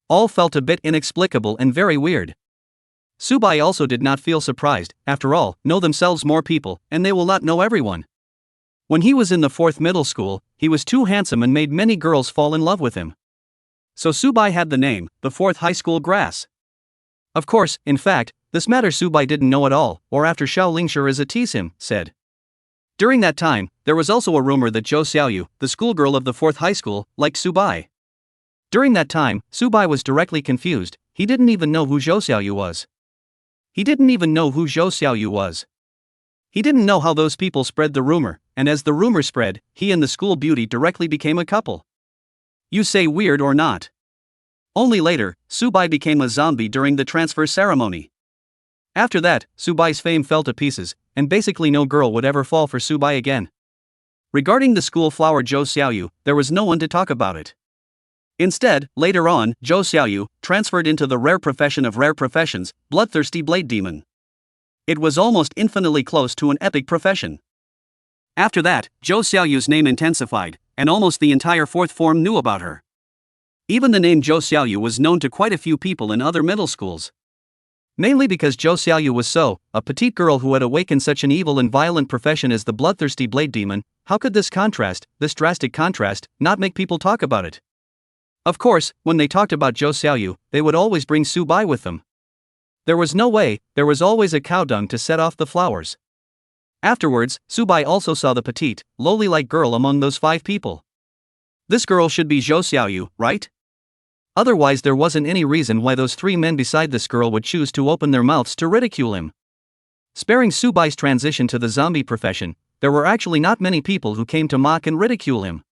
A: All felt a bit inexplicable and very weird. Subai also did not feel surprised. After all, know themselves more people, and they will not know everyone. When he was in the 4th middle school, he was too handsome and made many girls fall in love with him. So Subai had the name, the 4th high school grass. Of course, in fact, this matter Subai didn't know at all, or after Xiao Lingshi is a tease him, said. During that time, there was also a rumor that Zhou Xiaoyu, the schoolgirl of the 4th high school, liked Subai. During that time, Subai was directly confused. He didn't even know who Zhou Xiaoyu was. He didn't know how those people spread the rumor, and as the rumor spread, he and the school beauty directly became a couple. You say weird or not? Only later, Subai became a zombie during the transfer ceremony. After that, Subai's fame fell to pieces, and basically no girl would ever fall for Subai again. Regarding the school flower Zhou Xiaoyu, there was no one to talk about it. Instead, later on, Zhou Xiaoyu transferred into the rare profession of rare professions, bloodthirsty blade demon. It was almost infinitely close to an epic profession. After that, Zhou Xiaoyu's name intensified, and almost the entire 4th form knew about her. Even the name Zhou Xiaoyu was known to quite a few people in other middle schools. Mainly because Zhou Xiaoyu was a petite girl who had awakened such an evil and violent profession as the bloodthirsty blade demon. How could this drastic contrast, not make people talk about it? Of course, when they talked about Zhou Xiaoyu, they would always bring Subai with them. There was no way, there was always a cow dung to set off the flowers. Afterwards, Subai also saw the petite, lowly-like girl among those 5 people. This girl should be Zhou Xiaoyu, right? Otherwise there wasn't any reason why those 3 men beside this girl would choose to open their mouths to ridicule him. Sparing Subai's transition to the zombie profession, there were actually not many people who came to mock and ridicule him.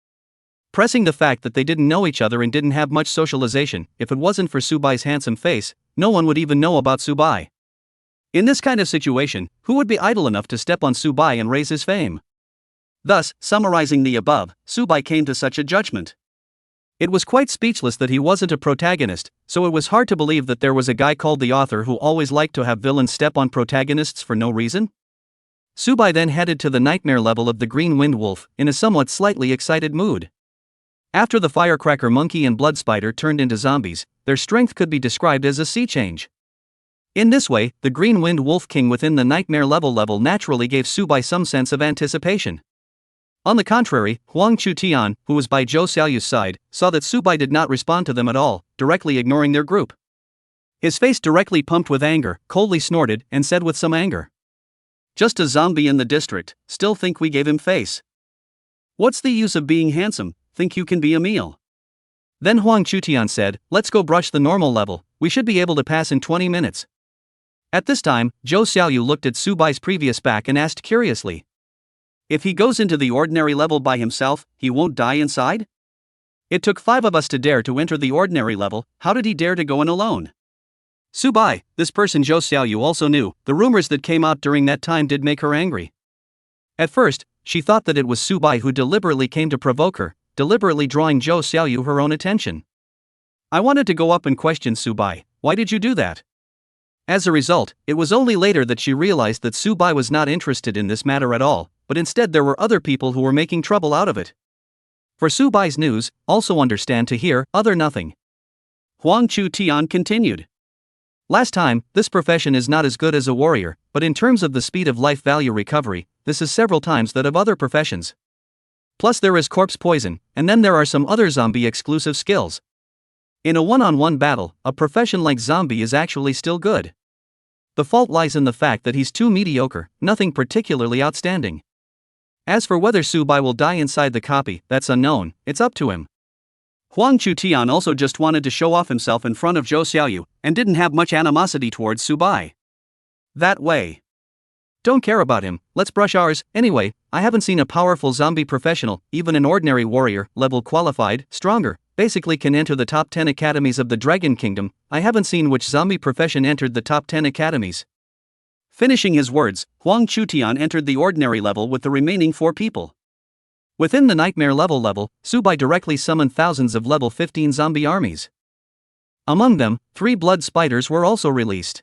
A: Pressing the fact that they didn't know each other and didn't have much socialization, if it wasn't for Subai's handsome face, no one would even know about Subai. In this kind of situation, who would be idle enough to step on Subai and raise his fame? Thus, summarizing the above, Subai came to such a judgment. It was quite speechless that he wasn't a protagonist, so it was hard to believe that there was a guy called the author who always liked to have villains step on protagonists for no reason. Subai then headed to the nightmare level of the Green Wind Wolf, in a somewhat slightly excited mood. After the firecracker monkey and blood spider turned into zombies, their strength could be described as a sea change. In this way, the Green Wind Wolf King within the nightmare level naturally gave Subai some sense of anticipation. On the contrary, Huang Chutian, who was by Zhou Xiaoyu's side, saw that Subai did not respond to them at all, directly ignoring their group. His face directly pumped with anger, coldly snorted, and said with some anger, "Just a zombie in the district, still think we gave him face? What's the use of being handsome, think you can be a meal?" Then Huang Chutian said, "Let's go brush the normal level, we should be able to pass in 20 minutes. At this time, Zhou Xiaoyu looked at Subai's previous back and asked curiously, "If he goes into the ordinary level by himself, he won't die inside? It took 5 of us to dare to enter the ordinary level, how did he dare to go in alone?" Subai, this person Zhou Xiaoyu also knew, the rumors that came out during that time did make her angry. At first, she thought that it was Subai who deliberately came to provoke her, deliberately drawing Zhou Xiaoyu her own attention. "I wanted to go up and question Subai, why did you do that?" As a result, it was only later that she realized that Subai was not interested in this matter at all, but instead there were other people who were making trouble out of it. For Subai's news, also understand to hear, other nothing. Huang Chu Tian continued. Last time, this profession is not as good as a warrior, but in terms of the speed of life value recovery, this is several times that of other professions. Plus there is corpse poison, and then there are some other zombie exclusive skills. In a one-on-one battle, a profession like zombie is actually still good. The fault lies in the fact that he's too mediocre, nothing particularly outstanding. As for whether Subai will die inside the copy, that's unknown, it's up to him. Huang Chutian also just wanted to show off himself in front of Zhou Xiaoyu, and didn't have much animosity towards Subai. That way. Don't care about him, let's brush ours. Anyway, I haven't seen a powerful zombie professional, even an ordinary warrior, level qualified, stronger, basically can enter the top 10 academies of the Dragon Kingdom. I haven't seen which zombie profession entered the top 10 academies. Finishing his words, Huang Chutian entered the ordinary level with the remaining 4 people. Within the nightmare level, Subai directly summoned thousands of level 15 zombie armies. Among them, 3 blood spiders were also released.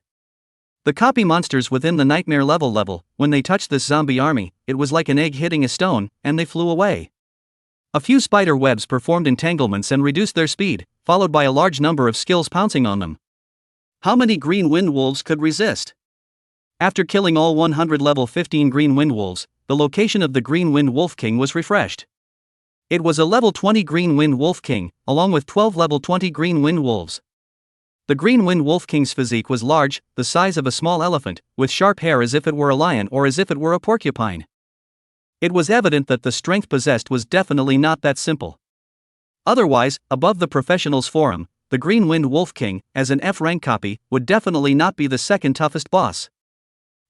A: The copy monsters within the nightmare level, when they touched this zombie army, it was like an egg hitting a stone, and they flew away. A few spider webs performed entanglements and reduced their speed, followed by a large number of skills pouncing on them. How many green wind wolves could resist? After killing all 100 level 15 green wind wolves, the location of the Green Wind Wolf King was refreshed. It was a level 20 Green Wind Wolf King, along with 12 level 20 Green Wind Wolves. The Green Wind Wolf King's physique was large, the size of a small elephant, with sharp hair as if it were a lion or as if it were a porcupine. It was evident that the strength possessed was definitely not that simple. Otherwise, above the professionals' forum, the Green Wind Wolf King, as an F-rank copy, would definitely not be the second toughest boss.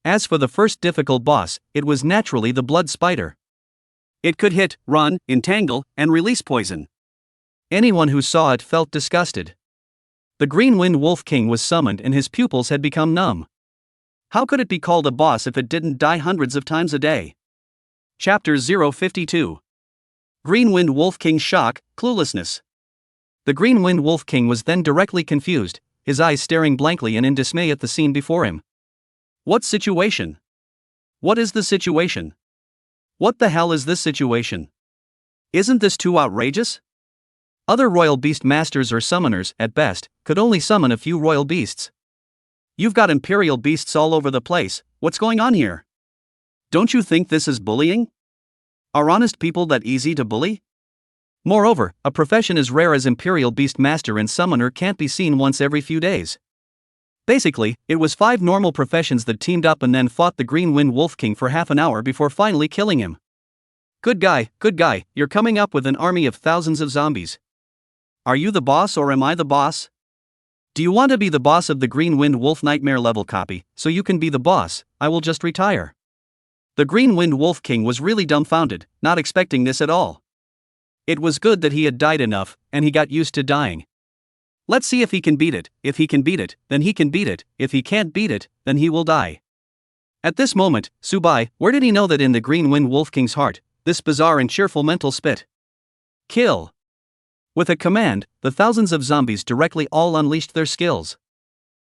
A: As for the first difficult boss, it was naturally the blood spider. It could hit, run, entangle, and release poison. Anyone who saw it felt disgusted. The Green Wind Wolf King was summoned and his pupils had become numb. How could it be called a boss if it didn't die hundreds of times a day? Chapter 052. Green Wind Wolf King's shock, cluelessness. The Green Wind Wolf King was then directly confused, his eyes staring blankly and in dismay at the scene before him. What situation? What is the situation? What the hell is this situation? Isn't this too outrageous? Other royal beast masters or summoners, at best, could only summon a few royal beasts. You've got imperial beasts all over the place, what's going on here? Don't you think this is bullying? Are honest people that easy to bully? Moreover, a profession as rare as imperial beast master and summoner can't be seen once every few days. Basically, it was 5 normal professions that teamed up and then fought the Green Wind Wolf King for half an hour before finally killing him. Good guy, you're coming up with an army of thousands of zombies. Are you the boss or am I the boss? Do you want to be the boss of the Green Wind Wolf Nightmare level copy, so you can be the boss? I will just retire. The Green Wind Wolf King was really dumbfounded, not expecting this at all. It was good that he had died enough, and he got used to dying. Let's see if he can beat it. If he can beat it, then he can beat it. If he can't beat it, then he will die. At this moment, Subai, where did he know that in the Green Wind Wolf King's heart, this bizarre and cheerful mental spit? Kill. With a command, the thousands of zombies directly all unleashed their skills.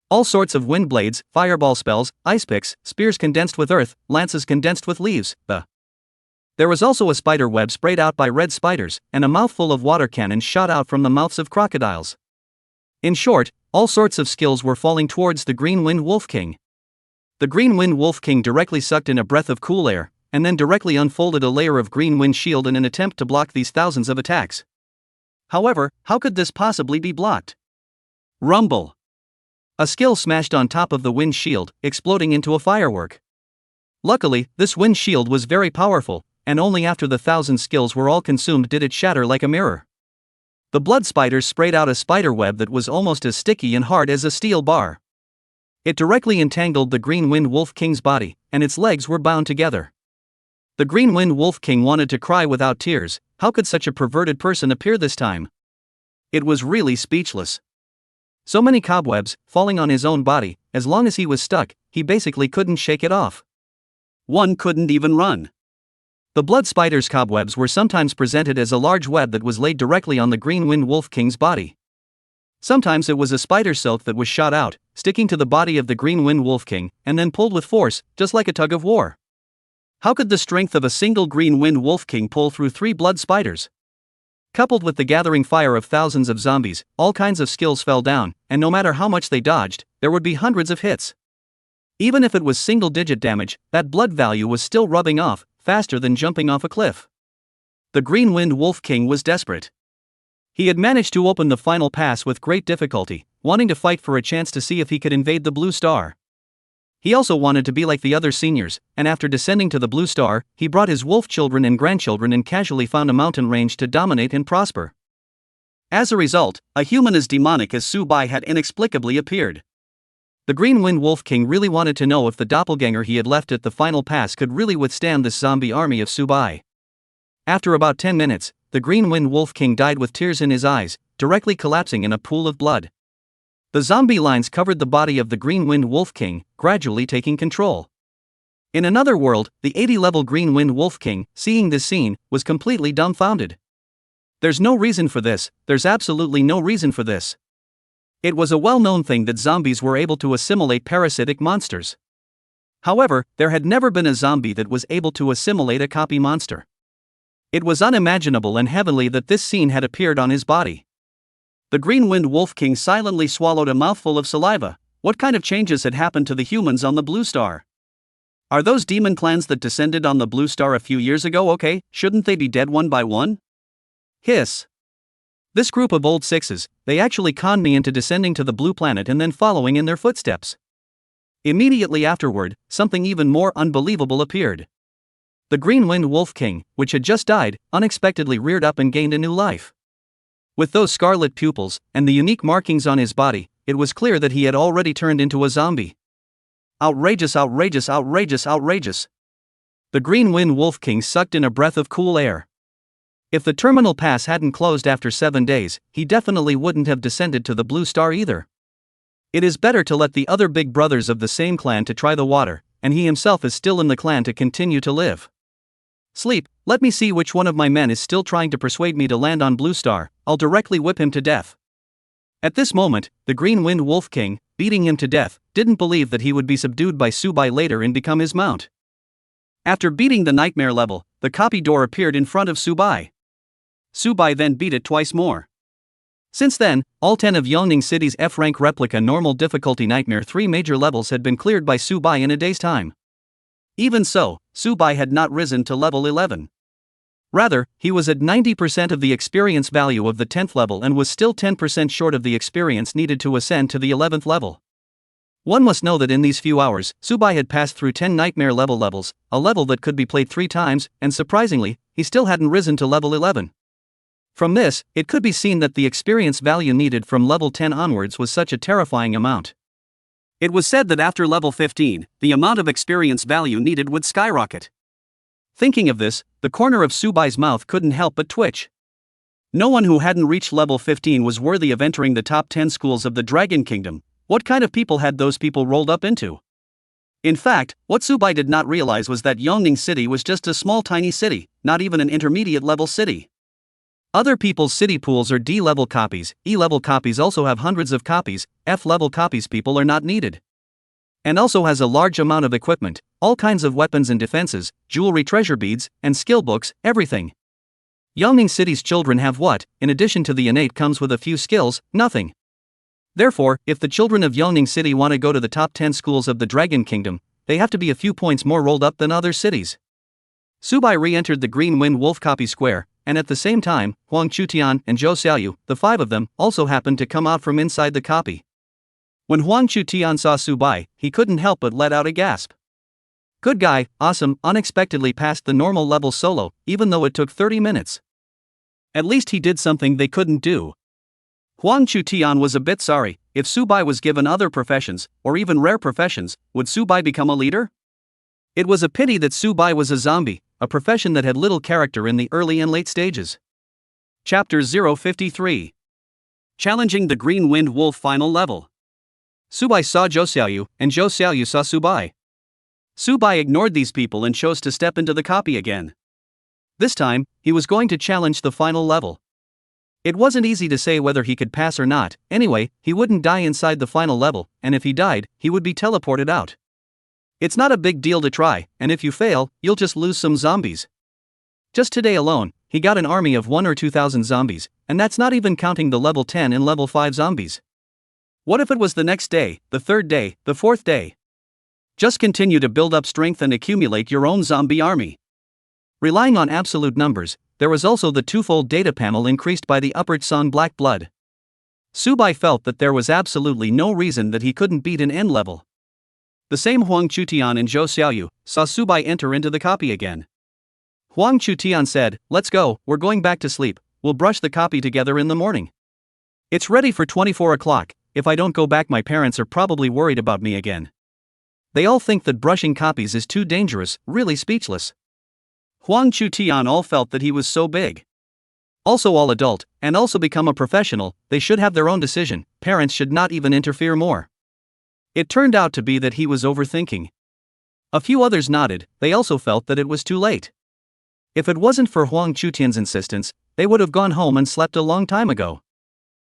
A: All sorts of wind blades, fireball spells, ice picks, spears condensed with earth, lances condensed with leaves, There was also a spider web sprayed out by red spiders, and a mouthful of water cannons shot out from the mouths of crocodiles. In short, all sorts of skills were falling towards the Green Wind Wolf King. The Green Wind Wolf King directly sucked in a breath of cool air, and then directly unfolded a layer of green wind shield in an attempt to block these thousands of attacks. However, how could this possibly be blocked? Rumble. A skill smashed on top of the wind shield, exploding into a firework. Luckily, this wind shield was very powerful, and only after the 1,000 skills were all consumed did it shatter like a mirror. The blood spiders sprayed out a spider web that was almost as sticky and hard as a steel bar. It directly entangled the Green Wind Wolf King's body, and its legs were bound together. The Green Wind Wolf King wanted to cry without tears. How could such a perverted person appear this time? It was really speechless. So many cobwebs, falling on his own body, as long as he was stuck, he basically couldn't shake it off. One couldn't even run. The blood spider's cobwebs were sometimes presented as a large web that was laid directly on the Green Wind Wolf King's body. Sometimes it was a spider silk that was shot out, sticking to the body of the Green Wind Wolf King, and then pulled with force, just like a tug of war. How could the strength of a single Green Wind Wolf King pull through 3 blood spiders? Coupled with the gathering fire of thousands of zombies, all kinds of skills fell down, and no matter how much they dodged, there would be hundreds of hits. Even if it was single-digit damage, that blood value was still rubbing off, faster than jumping off a cliff. The Green Wind Wolf King was desperate. He had managed to open the final pass with great difficulty, wanting to fight for a chance to see if he could invade the Blue Star. He also wanted to be like the other seniors, and after descending to the Blue Star, he brought his wolf children and grandchildren and casually found a mountain range to dominate and prosper. As a result, a human as demonic as Subai had inexplicably appeared. The Green Wind Wolf King really wanted to know if the doppelganger he had left at the final pass could really withstand this zombie army of Subai. After about 10 minutes, the Green Wind Wolf King died with tears in his eyes, directly collapsing in a pool of blood. The zombie lines covered the body of the Green Wind Wolf King, gradually taking control. In another world, the 80-level Green Wind Wolf King, seeing this scene, was completely dumbfounded. There's no reason for this, there's absolutely no reason for this. It was a well-known thing that zombies were able to assimilate parasitic monsters. However, there had never been a zombie that was able to assimilate a copy monster. It was unimaginable and heavenly that this scene had appeared on his body. The Green Wind Wolf King silently swallowed a mouthful of saliva. What kind of changes had happened to the humans on the Blue Star? Are those demon clans that descended on the Blue Star a few years ago okay? Shouldn't they be dead one by one? Hiss. This group of old sixes, they actually conned me into descending to the Blue Planet and then following in their footsteps. Immediately afterward, something even more unbelievable appeared. The Green Wind Wolf King, which had just died, unexpectedly reared up and gained a new life. With those scarlet pupils, and the unique markings on his body, it was clear that he had already turned into a zombie. Outrageous, outrageous, outrageous, outrageous. The Green Wind Wolf King sucked in a breath of cool air. If the terminal pass hadn't closed after 7 days, he definitely wouldn't have descended to the Blue Star either. It is better to let the other big brothers of the same clan to try the water, and he himself is still in the clan to continue to live. Sleep, let me see which one of my men is still trying to persuade me to land on Blue Star, I'll directly whip him to death. At this moment, the Green Wind Wolf King, beating him to death, didn't believe that he would be subdued by Subai later and become his mount. After beating the nightmare level, the copy door appeared in front of Subai. Subai then beat it twice more. Since then, all 10 of Yongning City's F-rank replica normal difficulty nightmare 3 major levels had been cleared by Subai in a day's time. Even so, Subai had not risen to level 11. Rather, he was at 90% of the experience value of the 10th level and was still 10% short of the experience needed to ascend to the 11th level. One must know that in these few hours, Subai had passed through 10 nightmare levels, a level that could be played 3 times, and surprisingly, he still hadn't risen to level 11. From this, it could be seen that the experience value needed from level 10 onwards was such a terrifying amount. It was said that after level 15, the amount of experience value needed would skyrocket. Thinking of this, the corner of Subai's mouth couldn't help but twitch. No one who hadn't reached level 15 was worthy of entering the top 10 schools of the Dragon Kingdom. What kind of people had those people rolled up into? In fact, what Subai did not realize was that Yongning City was just a small tiny city, not even an intermediate level city. Other people's city pools are D-level copies, E-level copies also have hundreds of copies, F-level copies people are not needed. And also has a large amount of equipment, all kinds of weapons and defenses, jewelry, treasure beads, and skill books, everything. Yongning City's children have what, in addition to the innate comes with a few skills, nothing. Therefore, if the children of Yongning City want to go to the top 10 schools of the Dragon Kingdom, they have to be a few points more rolled up than other cities. Subai re-entered the Green Wind Wolf Copy Square, and at the same time, Huang Chutian and Zhou Xiaoyu, the 5 of them, also happened to come out from inside the copy. When Huang Chutian saw Subai, he couldn't help but let out a gasp. Good guy, awesome, unexpectedly passed the normal level solo, even though it took 30 minutes. At least he did something they couldn't do. Huang Chutian was a bit sorry. If Subai was given other professions, or even rare professions, would Subai become a leader? It was a pity that Subai was a zombie, a profession that had little character in the early and late stages. Chapter 053. Challenging the Green Wind Wolf Final Level. Subai saw Zhou Xiaoyu, and Zhou Xiaoyu saw Subai. Subai ignored these people and chose to step into the copy again. This time, he was going to challenge the final level. It wasn't easy to say whether he could pass or not, anyway, he wouldn't die inside the final level, and if he died, he would be teleported out. It's not a big deal to try, and if you fail, you'll just lose some zombies. Just today alone, he got an army of 1 or 2,000 zombies, and that's not even counting the level 10 and level 5 zombies. What if it was the next day, the 3rd day, the 4th day? Just continue to build up strength and accumulate your own zombie army. Relying on absolute numbers, there was also the twofold data panel increased by the upward song Black Blood. Subai felt that there was absolutely no reason that he couldn't beat an end level. The same Huang Chutian and Zhou Xiaoyu saw Subai enter into the copy again. Huang Chutian said, "Let's go, we're going back to sleep, we'll brush the copy together in the morning. It's ready for 24 o'clock, if I don't go back my parents are probably worried about me again." They all think that brushing copies is too dangerous, really speechless. Huang Chutian all felt that he was so big. Also all adult, and also become a professional, they should have their own decision, parents should not even interfere more. It turned out to be that he was overthinking. A few others nodded, they also felt that it was too late. If it wasn't for Huang Chutian's insistence, they would have gone home and slept a long time ago.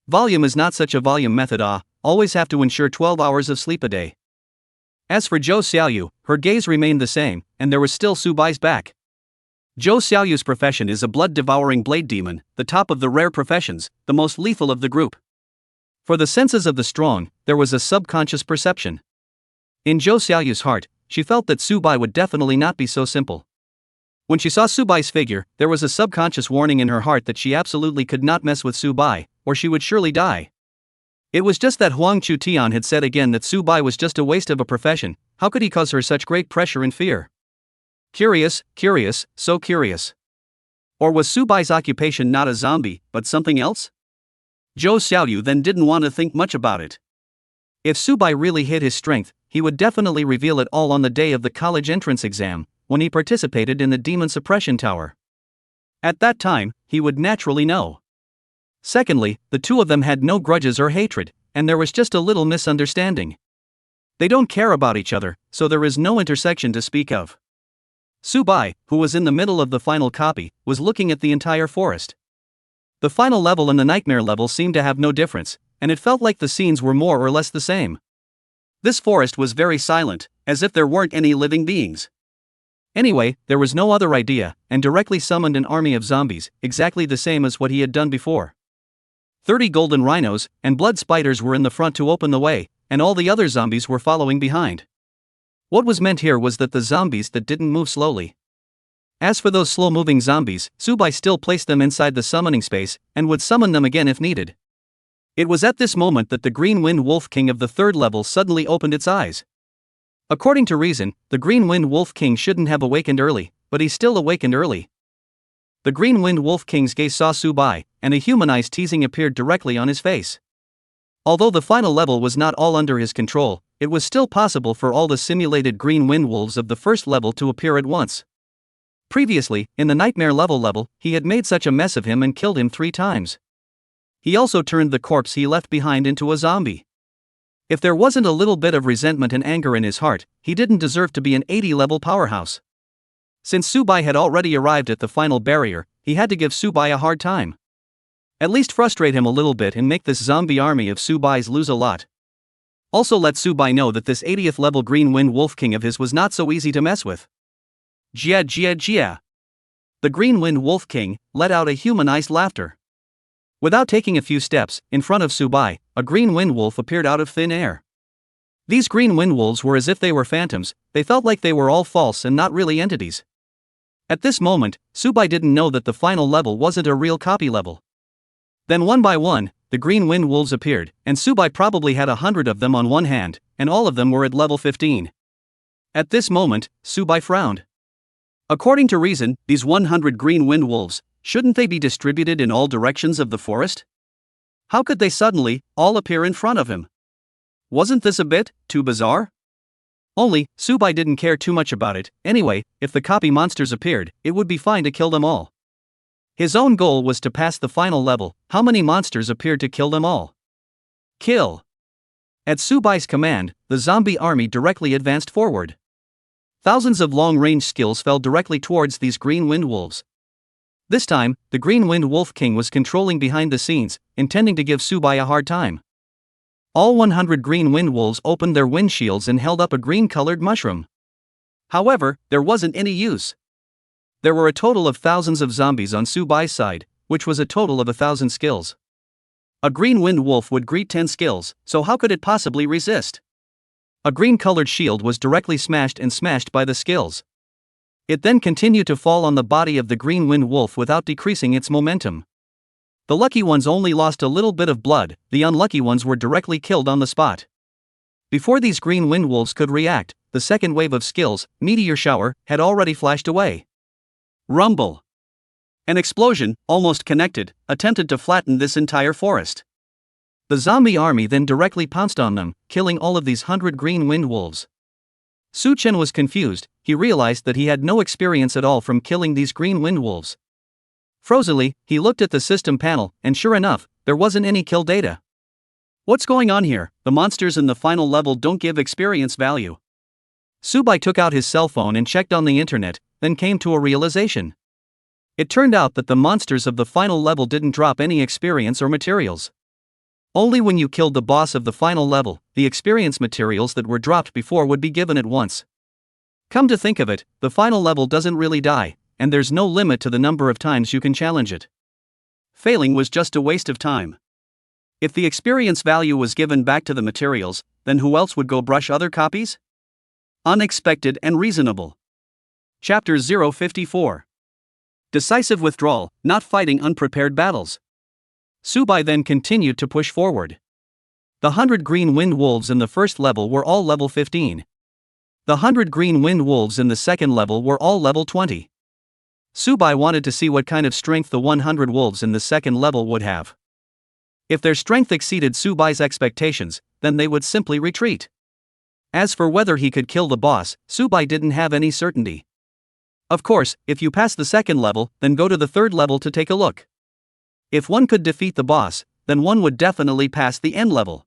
A: Volume is not such a volume method, always have to ensure 12 hours of sleep a day. As for Zhou Xiaoyu, her gaze remained the same, and there was still Subai's back. Zhou Xiaoyu's profession is a blood-devouring blade demon, the top of the rare professions, the most lethal of the group. For the senses of the strong, there was a subconscious perception. In Zhou Xiaoyu's heart, she felt that Subai would definitely not be so simple. When she saw Subai's figure, there was a subconscious warning in her heart that she absolutely could not mess with Subai, or she would surely die. It was just that Huang Chutian had said again that Subai was just a waste of a profession. How could he cause her such great pressure and fear? Curious, so curious. Or was Subai's occupation not a zombie, but something else? Zhou Xiaoyu then didn't want to think much about it. If Subai really hid his strength, he would definitely reveal it all on the day of the college entrance exam, when he participated in the demon suppression tower. At that time, he would naturally know. Secondly, the two of them had no grudges or hatred, and there was just a little misunderstanding. They don't care about each other, so there is no intersection to speak of. Subai, who was in the middle of the final copy, was looking at the entire forest. The final level and the nightmare level seemed to have no difference, and it felt like the scenes were more or less the same. This forest was very silent, as if there weren't any living beings. Anyway, there was no other idea, and directly summoned an army of zombies, exactly the same as what he had done before. 30 golden rhinos and blood spiders were in the front to open the way, and all the other zombies were following behind. What was meant here was that the zombies that didn't move slowly. As for those slow-moving zombies, Subai still placed them inside the summoning space, and would summon them again if needed. It was at this moment that the Green Wind Wolf King of the third level suddenly opened its eyes. According to reason, the Green Wind Wolf King shouldn't have awakened early, but he still awakened early. The Green Wind Wolf King's gaze saw Subai, and a humanized teasing appeared directly on his face. Although the final level was not all under his control, it was still possible for all the simulated Green Wind Wolves of the first level to appear at once. Previously, in the Nightmare level, he had made such a mess of him and killed him 3 times. He also turned the corpse he left behind into a zombie. If there wasn't a little bit of resentment and anger in his heart, he didn't deserve to be an 80-level powerhouse. Since Subai had already arrived at the final barrier, he had to give Subai a hard time. At least frustrate him a little bit and make this zombie army of Subai's lose a lot. Also let Subai know that this 80th level Green Wind Wolf King of his was not so easy to mess with. Jia. The Green Wind Wolf King let out a humanized laughter. Without taking a few steps, in front of Subai, a green wind wolf appeared out of thin air. These green wind wolves were as if they were phantoms, they felt like they were all false and not really entities. At this moment, Subai didn't know that the final level wasn't a real copy level. Then one by one, the green wind wolves appeared, and Subai probably had 100 of them on one hand, and all of them were at level 15. At this moment, Subai frowned. According to reason, these 100 green wind wolves, shouldn't they be distributed in all directions of the forest? How could they suddenly all appear in front of him? Wasn't this a bit too bizarre? Only, Subai didn't care too much about it. Anyway, if the copy monsters appeared, it would be fine to kill them all. His own goal was to pass the final level. How many monsters appeared to kill them all? Kill. At Subai's command, the zombie army directly advanced forward. Thousands of long-range skills fell directly towards these green wind wolves. This time, the Green Wind Wolf King was controlling behind the scenes, intending to give Subai a hard time. All 100 green wind wolves opened their wind shields and held up a green-colored mushroom. However, there wasn't any use. There were a total of thousands of zombies on Subai's side, which was a total of 1,000 skills. A green wind wolf would greet 10 skills, so how could it possibly resist? A green-colored shield was directly smashed by the skills. It then continued to fall on the body of the green wind wolf without decreasing its momentum. The lucky ones only lost a little bit of blood, the unlucky ones were directly killed on the spot. Before these green wind wolves could react, the second wave of skills, Meteor Shower, had already flashed away. Rumble. An explosion, almost connected, attempted to flatten this entire forest. The zombie army then directly pounced on them, killing all of these 100 green wind wolves. Su Chen was confused. He realized that he had no experience at all from killing these green wind wolves. Frozily, he looked at the system panel, and sure enough, there wasn't any kill data. What's going on here? The monsters in the final level don't give experience value. Subai took out his cell phone and checked on the internet, then came to a realization. It turned out that the monsters of the final level didn't drop any experience or materials. Only when you killed the boss of the final level, the experience materials that were dropped before would be given at once. Come to think of it, the final level doesn't really die, and there's no limit to the number of times you can challenge it. Failing was just a waste of time. If the experience value was given back to the materials, then who else would go brush other copies? Unexpected and reasonable. Chapter 054. Decisive withdrawal, not fighting unprepared battles. Subai then continued to push forward. The 100 green wind wolves in the first level were all level 15. The 100 green wind wolves in the second level were all level 20. Subai wanted to see what kind of strength the 100 wolves in the second level would have. If their strength exceeded Subai's expectations, then they would simply retreat. As for whether he could kill the boss, Subai didn't have any certainty. Of course, if you pass the second level, then go to the third level to take a look. If one could defeat the boss, then one would definitely pass the end level.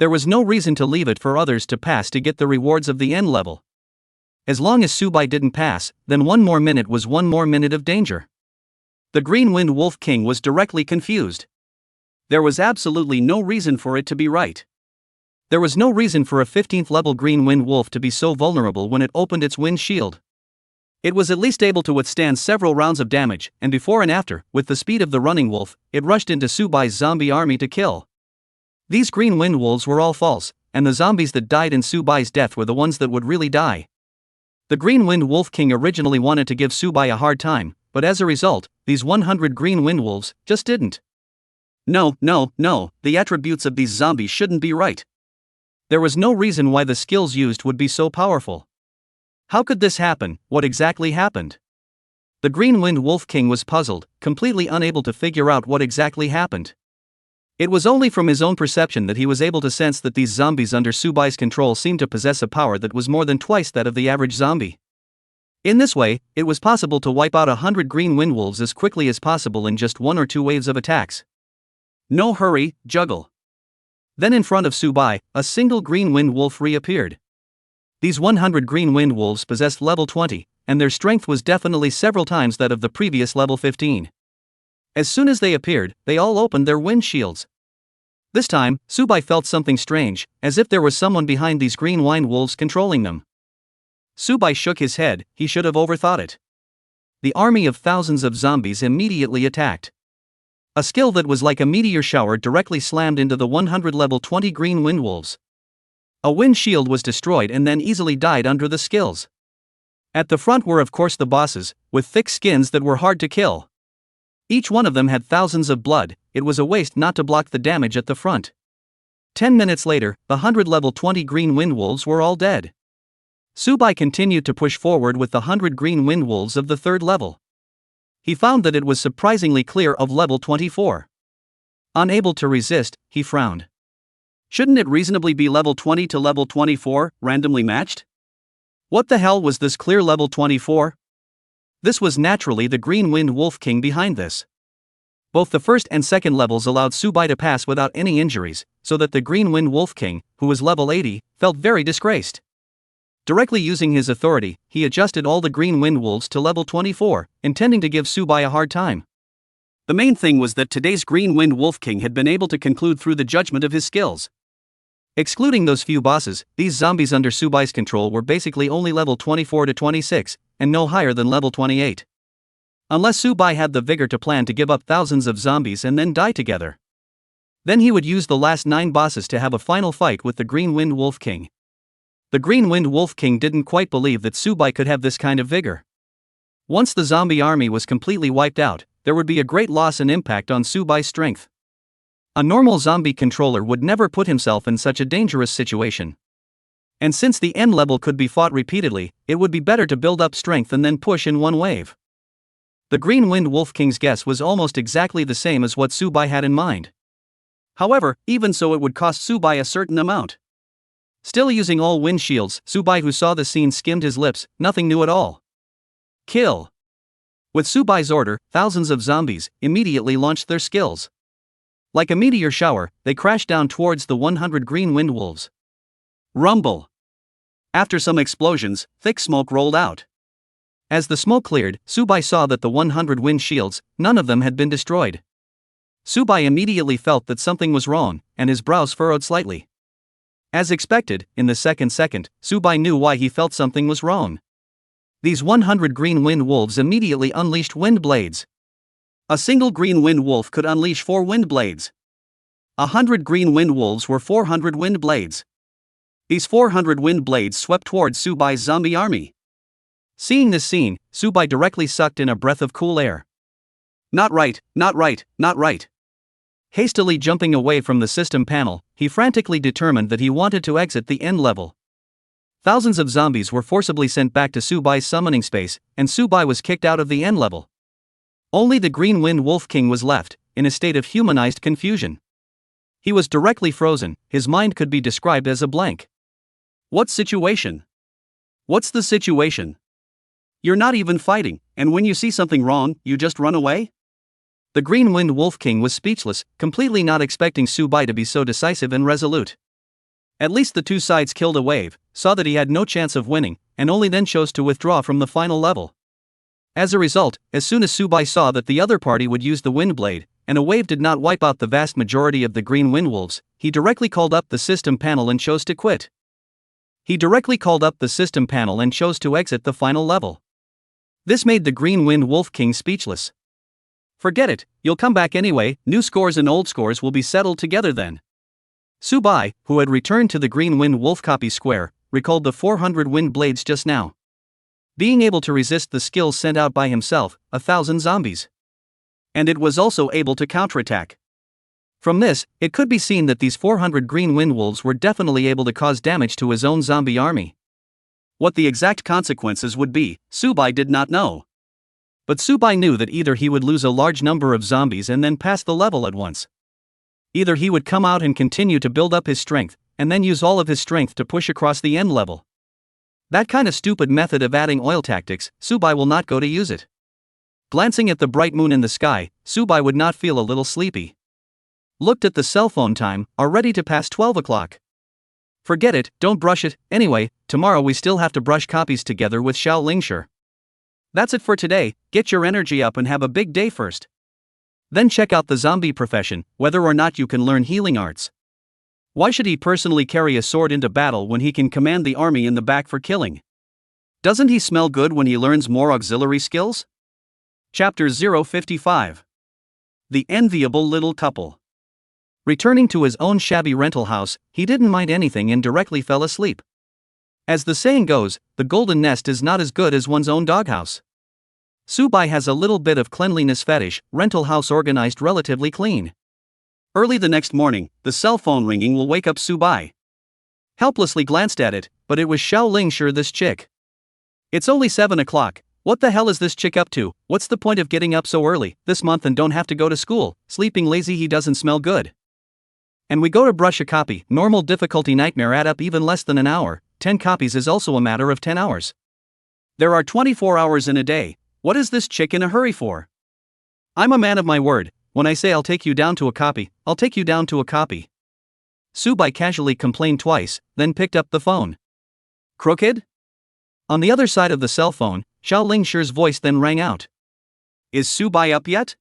A: There was no reason to leave it for others to pass to get the rewards of the end level. As long as Subai didn't pass, then one more minute was one more minute of danger. The Green Wind Wolf King was directly confused. There was absolutely no reason for it to be right. There was no reason for a 15th level Green Wind Wolf to be so vulnerable when it opened its wind shield. It was at least able to withstand several rounds of damage, and before and after, with the speed of the running wolf, it rushed into Subai's zombie army to kill. These green wind wolves were all false, and the zombies that died in Subai's death were the ones that would really die. The Green Wind Wolf King originally wanted to give Subai a hard time, but as a result, these 100 green wind wolves just didn't. No, no, no, the attributes of these zombies shouldn't be right. There was no reason why the skills used would be so powerful. How could this happen? What exactly happened? The Green Wind Wolf King was puzzled, completely unable to figure out what exactly happened. It was only from his own perception that he was able to sense that these zombies under Subai's control seemed to possess a power that was more than twice that of the average zombie. In this way, it was possible to wipe out 100 green wind wolves as quickly as possible in just 1 or 2 waves of attacks. No hurry, juggle. Then in front of Subai, a single green wind wolf reappeared. These 100 green wind wolves possessed level 20, and their strength was definitely several times that of the previous level 15. As soon as they appeared, they all opened their wind shields. This time, Subai felt something strange, as if there was someone behind these green wind wolves controlling them. Subai shook his head, he should have overthought it. The army of thousands of zombies immediately attacked. A skill that was like a meteor shower directly slammed into the 100 level 20 green wind wolves. A wind shield was destroyed and then easily died under the skills. At the front were of course the bosses, with thick skins that were hard to kill. Each one of them had thousands of blood, it was a waste not to block the damage at the front. 10 minutes later, the 100 level 20 green wind wolves were all dead. Subai continued to push forward with the 100 green wind wolves of the 3rd level. He found that it was surprisingly clear of level 24. Unable to resist, he frowned. Shouldn't it reasonably be level 20 to level 24, randomly matched? What the hell was this clear level 24? This was naturally the Green Wind Wolf King behind this. Both the 1st and 2nd levels allowed Subai to pass without any injuries, so that the Green Wind Wolf King, who was level 80, felt very disgraced. Directly using his authority, he adjusted all the green wind wolves to level 24, intending to give Subai a hard time. The main thing was that today's Green Wind Wolf King had been able to conclude through the judgment of his skills. Excluding those few bosses, these zombies under Subai's control were basically only level 24 to 26, and no higher than level 28. Unless Subai had the vigor to plan to give up thousands of zombies and then die together. Then he would use the last 9 bosses to have a final fight with the Green Wind Wolf King. The Green Wind Wolf King didn't quite believe that Subai could have this kind of vigor. Once the zombie army was completely wiped out, there would be a great loss and impact on Subai's strength. A normal zombie controller would never put himself in such a dangerous situation. And since the end level could be fought repeatedly, it would be better to build up strength and then push in one wave. The Green Wind Wolf King's guess was almost exactly the same as what Subai had in mind. However, even so it would cost Subai a certain amount. Still using all wind shields, Subai, who saw the scene, skimmed his lips, nothing new at all. Kill. With Subai's order, thousands of zombies immediately launched their skills. Like a meteor shower, they crashed down towards the 100 green wind wolves. Rumble. After some explosions, thick smoke rolled out. As the smoke cleared, Subai saw that the 100 wind shields, none of them had been destroyed. Subai immediately felt that something was wrong, and his brows furrowed slightly. As expected, in the second, Subai knew why he felt something was wrong. These 100 green wind wolves immediately unleashed wind blades. A single green wind wolf could unleash 4 wind blades. 100 green wind wolves were 400 wind blades. These 400 wind blades swept towards Subai's zombie army. Seeing this scene, Subai directly sucked in a breath of cool air. Not right, not right, not right. Hastily jumping away from the system panel, he frantically determined that he wanted to exit the end level. Thousands of zombies were forcibly sent back to Subai's summoning space, and Subai was kicked out of the end level. Only the Green Wind Wolf King was left, in a state of humanized confusion. He was directly frozen, his mind could be described as a blank. What situation? What's the situation? You're not even fighting, and when you see something wrong, you just run away? The Green Wind Wolf King was speechless, completely not expecting Subai to be so decisive and resolute. At least the 2 sides killed a wave, saw that he had no chance of winning, and only then chose to withdraw from the final level. As a result, as soon as Subai saw that the other party would use the wind blade, and a wave did not wipe out the vast majority of the green wind wolves, he directly called up the system panel and chose to quit. He directly called up the system panel and chose to exit the final level. This made the Green Wind Wolf King speechless. Forget it, you'll come back anyway, new scores and old scores will be settled together then. Subai, who had returned to the Green Wind Wolf copy square, recalled the 400 wind blades just now. Being able to resist the skills sent out by himself, 1,000 zombies. And it was also able to counterattack. From this, it could be seen that these 400 green wind wolves were definitely able to cause damage to his own zombie army. What the exact consequences would be, Subai did not know. But Subai knew that either he would lose a large number of zombies and then pass the level at once. Either he would come out and continue to build up his strength, and then use all of his strength to push across the end level. That kind of stupid method of adding oil tactics, Subai will not go to use it. Glancing at the bright moon in the sky, Subai would not feel a little sleepy. Looked at the cell phone time, already to pass 12 o'clock. Forget it, don't brush it, anyway, tomorrow we still have to brush copies together with Xiao Lingshi. That's it for today, get your energy up and have a big day first. Then check out the zombie profession, whether or not you can learn healing arts. Why should he personally carry a sword into battle when he can command the army in the back for killing? Doesn't he smell good when he learns more auxiliary skills? Chapter 055. The Enviable Little Couple. Returning to his own shabby rental house, he didn't mind anything and directly fell asleep. As the saying goes, the golden nest is not as good as one's own doghouse. Subai has a little bit of cleanliness fetish, rental house organized relatively clean. Early the next morning, the cell phone ringing will wake up Subai. Helplessly glanced at it, but it was Xiao Lingshi, this chick. It's only 7 o'clock, what the hell is this chick up to? What's the point of getting up so early, this month and don't have to go to school? Sleeping lazy, he doesn't smell good. And we go to brush a copy, normal difficulty nightmare add up even less than an hour, 10 copies is also a matter of 10 hours. There are 24 hours in a day, what is this chick in a hurry for? I'm a man of my word, when I say I'll take you down to a copy, I'll take you down to a copy. Subai casually complained twice, then picked up the phone. Crooked? On the other side of the cell phone, Xiao Lingshi's voice then rang out. Is Subai up yet?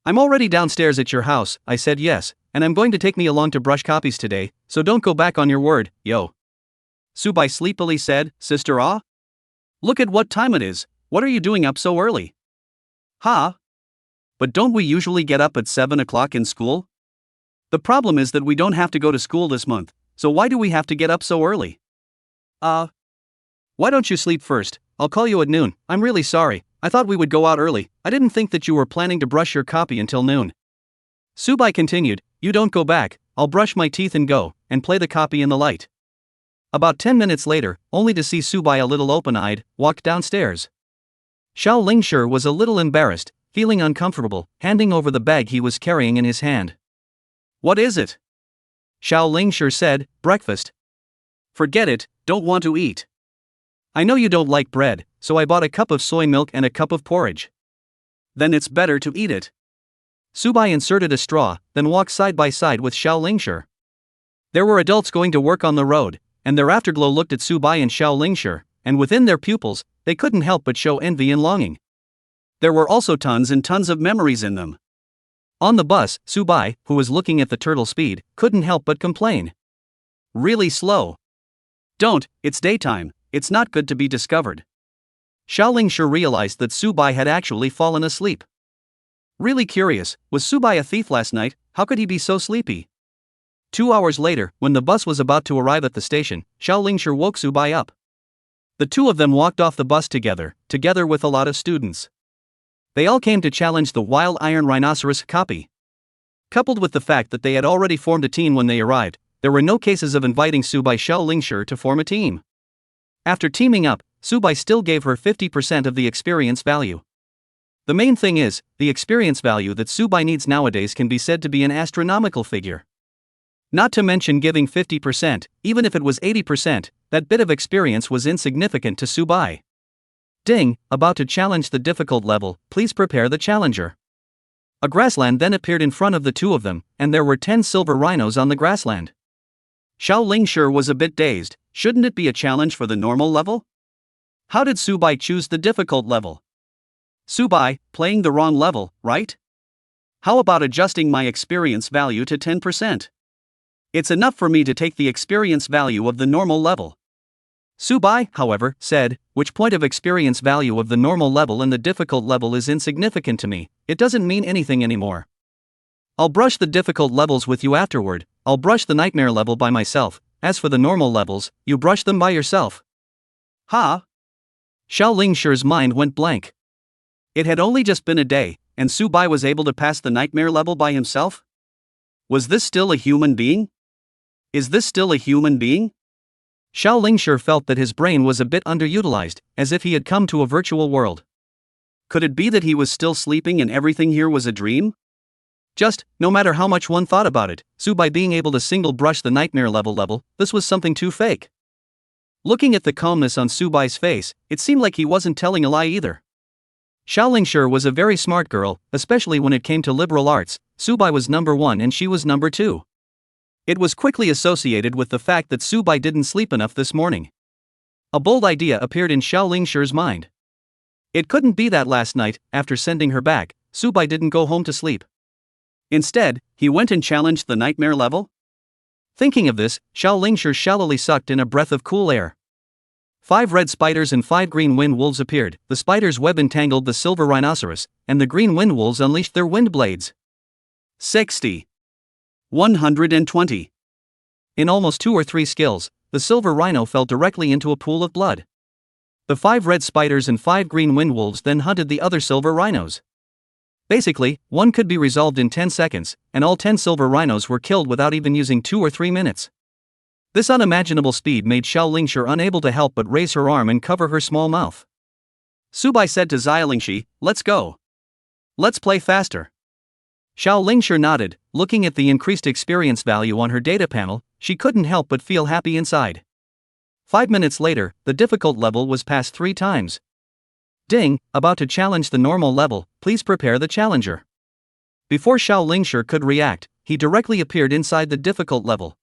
A: I'm already downstairs at your house, I said yes, and I'm going to take me along to brush copies today, so don't go back on your word, yo. Subai sleepily said, Sister Ah? Look at what time it is, what are you doing up so early? Ha? But don't we usually get up at 7 o'clock in school? The problem is that we don't have to go to school this month, so why do we have to get up so early? Why don't you sleep first? I'll call you at noon, I'm really sorry, I thought we would go out early, I didn't think that you were planning to brush your copy until noon. Subai continued, you don't go back, I'll brush my teeth and go, and play the copy in the light. About 10 minutes later, only to see Subai a little open-eyed, walk downstairs. Xiao Lingshi was a little embarrassed, feeling uncomfortable, handing over the bag he was carrying in his hand. What is it? Xiao Lingshi said, breakfast. Forget it, don't want to eat. I know you don't like bread, so I bought a cup of soy milk and a cup of porridge. Then it's better to eat it. Subai inserted a straw, then walked side by side with Xiao Lingshi. There were adults going to work on the road, and their afterglow looked at Subai and Xiao Lingshi, and within their pupils, they couldn't help but show envy and longing. There were also tons and tons of memories in them. On the bus, Subai, who was looking at the turtle speed, couldn't help but complain. Really slow. Don't, it's daytime, it's not good to be discovered. Xiao Lingshi realized that Subai had actually fallen asleep. Really curious, was Subai a thief last night? How could he be so sleepy? 2 hours later, when the bus was about to arrive at the station, Xiao Lingshi woke Subai up. The two of them walked off the bus together with a lot of students. They all came to challenge the wild iron rhinoceros copy. Coupled with the fact that they had already formed a team when they arrived, there were no cases of inviting Subai Xiao Lingshi to form a team. After teaming up, Subai still gave her 50% of the experience value. The main thing is, the experience value that Subai needs nowadays can be said to be an astronomical figure. Not to mention giving 50%, even if it was 80%, that bit of experience was insignificant to Subai. Ding, about to challenge the difficult level, please prepare the challenger. A grassland then appeared in front of the two of them, and there were 10 silver rhinos on the grassland. Xiao Lingshi was a bit dazed, shouldn't it be a challenge for the normal level? How did Subai choose the difficult level? Subai, playing the wrong level, right? How about adjusting my experience value to 10%? It's enough for me to take the experience value of the normal level. Subai, however, said, which point of experience value of the normal level and the difficult level is insignificant to me, it doesn't mean anything anymore. I'll brush the difficult levels with you afterward, I'll brush the nightmare level by myself, as for the normal levels, you brush them by yourself. Ha! Xiao Lingshi's mind went blank. It had only just been a day, and Subai was able to pass the nightmare level by himself? Was this still a human being? Is this still a human being? Xiao Lingshi felt that his brain was a bit underutilized, as if he had come to a virtual world. Could it be that he was still sleeping and everything here was a dream? Just, no matter how much one thought about it, Subai being able to single brush the nightmare level, this was something too fake. Looking at the calmness on Subai's face, it seemed like he wasn't telling a lie either. Xiao Lingshi was a very smart girl, especially when it came to liberal arts. Subai was number 1 and she was number 2. It was quickly associated with the fact that Subai didn't sleep enough this morning. A bold idea appeared in Xiao Lingshi's mind. It couldn't be that last night, after sending her back, Subai didn't go home to sleep. Instead, he went and challenged the nightmare level? Thinking of this, Xiao Lingshi shallowly sucked in a breath of cool air. 5 red spiders and 5 green wind wolves appeared. The spider's web entangled the silver rhinoceros, and the green wind wolves unleashed their wind blades. 60. 120. In almost 2 or 3 skills, the silver rhino fell directly into a pool of blood. The 5 red spiders and 5 green wind wolves then hunted the other silver rhinos. Basically, one could be resolved in 10 seconds, and all 10 silver rhinos were killed without even using 2 or 3 minutes. This unimaginable speed made Xiao Lingshi unable to help but raise her arm and cover her small mouth. Subai said to Xia Lingshi, "Let's go. Let's play faster." Xiao Lingshi nodded, looking at the increased experience value on her data panel. She couldn't help but feel happy inside. 5 minutes later, the difficult level was passed 3 times. Ding, about to challenge the normal level, please prepare the challenger. Before Xiao Lingshi could react, he directly appeared inside the difficult level.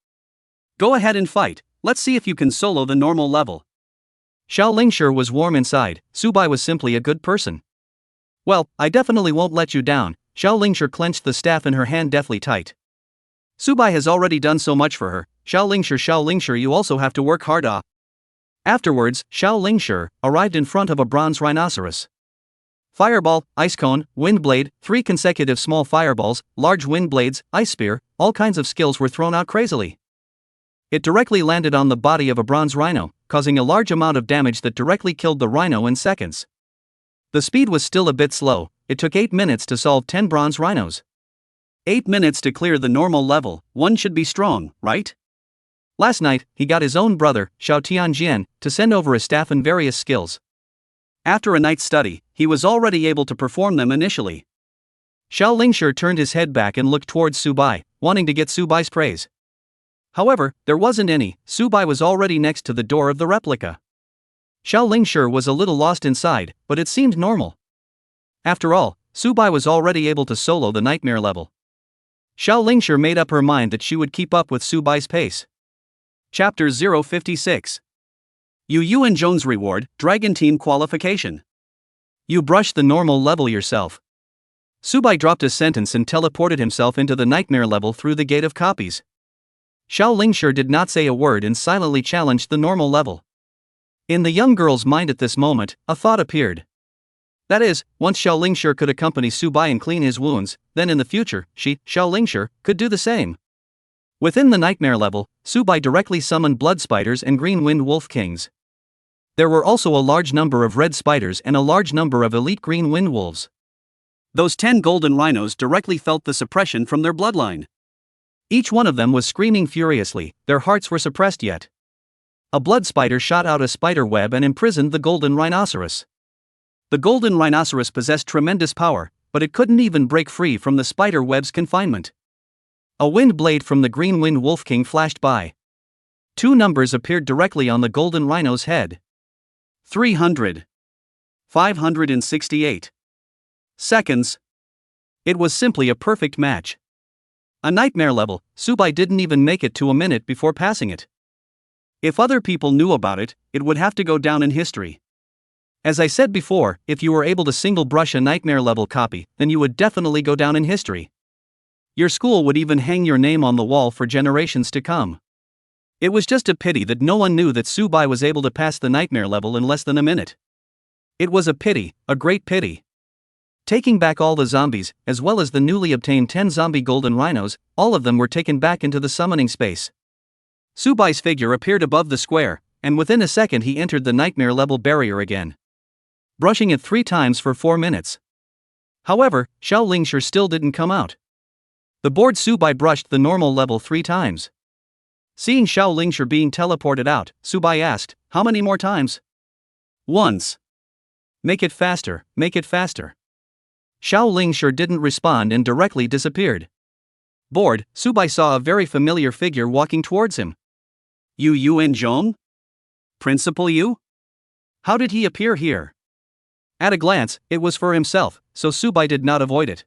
A: Go ahead and fight, let's see if you can solo the normal level. Xiao Lingshi was warm inside. Subai was simply a good person. Well, I definitely won't let you down. Xiao Lingshi clenched the staff in her hand deathly tight. Subai has already done so much for her. Xiao Lingshi, you also have to work hard. Afterwards, Xiao Lingshi arrived in front of a bronze rhinoceros. Fireball, ice cone, wind blade, 3 consecutive small fireballs, large wind blades, ice spear, all kinds of skills were thrown out crazily. It directly landed on the body of a bronze rhino, causing a large amount of damage that directly killed the rhino in seconds. The speed was still a bit slow. It took 8 minutes to solve 10 bronze rhinos. 8 minutes to clear the normal level. One should be strong, right? Last night, he got his own brother, Xiao Tianjian, to send over a staff and various skills. After a night's study, he was already able to perform them initially. Xiao Lingshi turned his head back and looked towards Subai, wanting to get Subai's praise. However, there wasn't any. Subai was already next to the door of the replica. Xiao Lingshi was a little lost inside, but it seemed normal. After all, Subai was already able to solo the nightmare level. Xiao Lingshi made up her mind that she would keep up with Subai's pace. Chapter 056. Yu and Jones Reward, Dragon Team Qualification. You brushed the normal level yourself. Subai dropped a sentence and teleported himself into the nightmare level through the gate of copies. Xiao Lingshi did not say a word and silently challenged the normal level. In the young girl's mind at this moment, a thought appeared. That is, once Xiao Lingshi could accompany Subai and clean his wounds, then in the future, Xiao Lingshi, could do the same. Within the nightmare level, Subai directly summoned blood spiders and green wind wolf kings. There were also a large number of red spiders and a large number of elite green wind wolves. Those 10 golden rhinos directly felt the suppression from their bloodline. Each one of them was screaming furiously, their hearts were suppressed yet. A blood spider shot out a spider web and imprisoned the golden rhinoceros. The golden rhinoceros possessed tremendous power, but it couldn't even break free from the spider web's confinement. A wind blade from the green wind wolf king flashed by. 2 numbers appeared directly on the golden rhino's head. 300. 568. Seconds. It was simply a perfect match. A nightmare level. Subai didn't even make it to a minute before passing it. If other people knew about it, it would have to go down in history. As I said before, if you were able to single brush a nightmare level copy, then you would definitely go down in history. Your school would even hang your name on the wall for generations to come. It was just a pity that no one knew that Subai was able to pass the nightmare level in less than a minute. It was a pity, a great pity. Taking back all the zombies, as well as the newly obtained 10 zombie golden rhinos, all of them were taken back into the summoning space. Subai's figure appeared above the square, and within a second he entered the nightmare level barrier again. Brushing it 3 times for 4 minutes. However, Xiao Lingshi still didn't come out. The bored Subai brushed the normal level 3 times. Seeing Xiao Lingshi being teleported out, Subai asked, "How many more times?" "Once." Make it faster, make it faster." Xiao Lingshi didn't respond and directly disappeared. Bored, Subai saw a very familiar figure walking towards him. Yu Yuanzhong? Principal Yu? How did he appear here? At a glance, it was for himself, so Subai did not avoid it.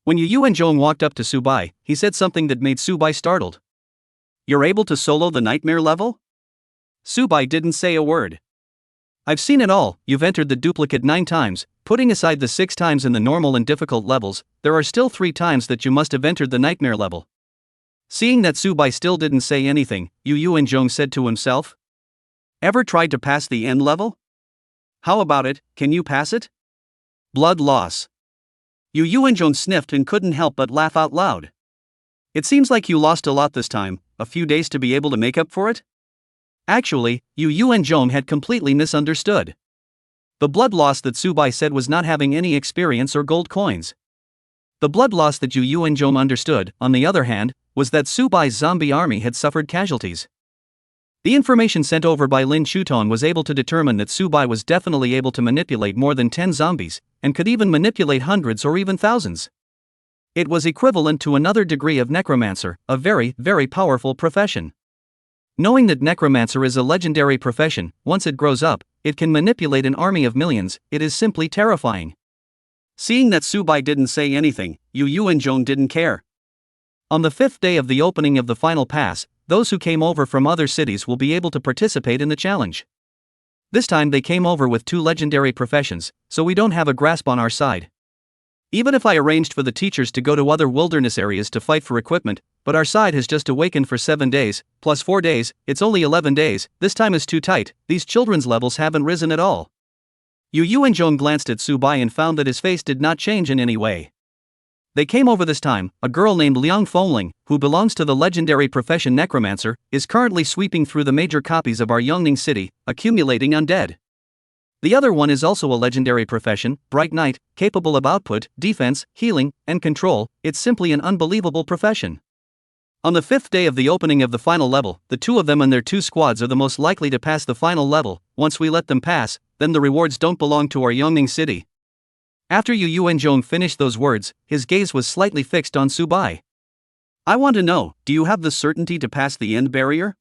A: When Yu Yuanzhong walked up to Subai, he said something that made Subai startled. "You're able to solo the nightmare level?" Subai didn't say a word. "I've seen it all. You've entered the duplicate 9 times, putting aside the 6 times in the normal and difficult levels, there are still 3 times that you must have entered the nightmare level." Seeing that Subai still didn't say anything, Yu Yuanzhong said to himself, "Ever tried to pass the end level? How about it, can you pass it?" Blood loss. Yu Yuanzhong sniffed and couldn't help but laugh out loud. "It seems like you lost a lot this time, a few days to be able to make up for it?" Actually, Yu Yuanzhong had completely misunderstood. The blood loss that Subai said was not having any experience or gold coins. The blood loss that Yu Yuanzhong understood, on the other hand, was that Subai's zombie army had suffered casualties. The information sent over by Lin Chuton was able to determine that Subai was definitely able to manipulate more than 10 zombies, and could even manipulate hundreds or even thousands. It was equivalent to another degree of necromancer, a very, very powerful profession. Knowing that necromancer is a legendary profession, once it grows up, it can manipulate an army of millions, it is simply terrifying. Seeing that Subai didn't say anything, Yu Yuanzhong didn't care. On the 5th day of the opening of the final pass, those who came over from other cities will be able to participate in the challenge. This time they came over with 2 legendary professions, so we don't have a grasp on our side. Even if I arranged for the teachers to go to other wilderness areas to fight for equipment, but our side has just awakened for 7 days, plus 4 days, it's only 11 days, this time is too tight, these children's levels haven't risen at all. Yu Yuanzhong glanced at Subai and found that his face did not change in any way. They came over this time, a girl named Liang Fengling, who belongs to the legendary profession necromancer, is currently sweeping through the major copies of our Yongning city, accumulating undead. The other one is also a legendary profession, Bright Knight, capable of output, defense, healing, and control. It's simply an unbelievable profession. On the 5th day of the opening of the final level, the 2 of them and their 2 squads are the most likely to pass the final level. Once we let them pass, then the rewards don't belong to our Yongning city. After Yu Yuanzhong finished those words, his gaze was slightly fixed on Subai. "I want to know, do you have the certainty to pass the end barrier?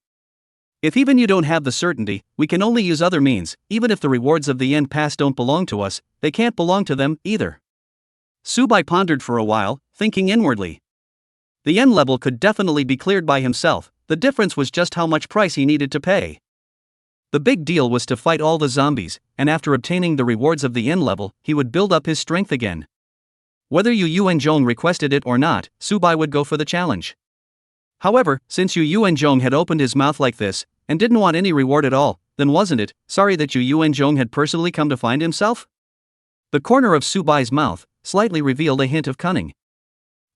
A: If even you don't have the certainty, we can only use other means. Even if the rewards of the end pass don't belong to us, they can't belong to them, either." Subai pondered for a while, thinking inwardly. The end level could definitely be cleared by himself, the difference was just how much price he needed to pay. The big deal was to fight all the zombies, and after obtaining the rewards of the end level, he would build up his strength again. Whether Yu Yuanzhong requested it or not, Subai would go for the challenge. However, since Yu Yuanzhong had opened his mouth like this, and didn't want any reward at all, then wasn't it sorry that Yu Yuanzhong had personally come to find himself? The corner of Subai's mouth slightly revealed a hint of cunning.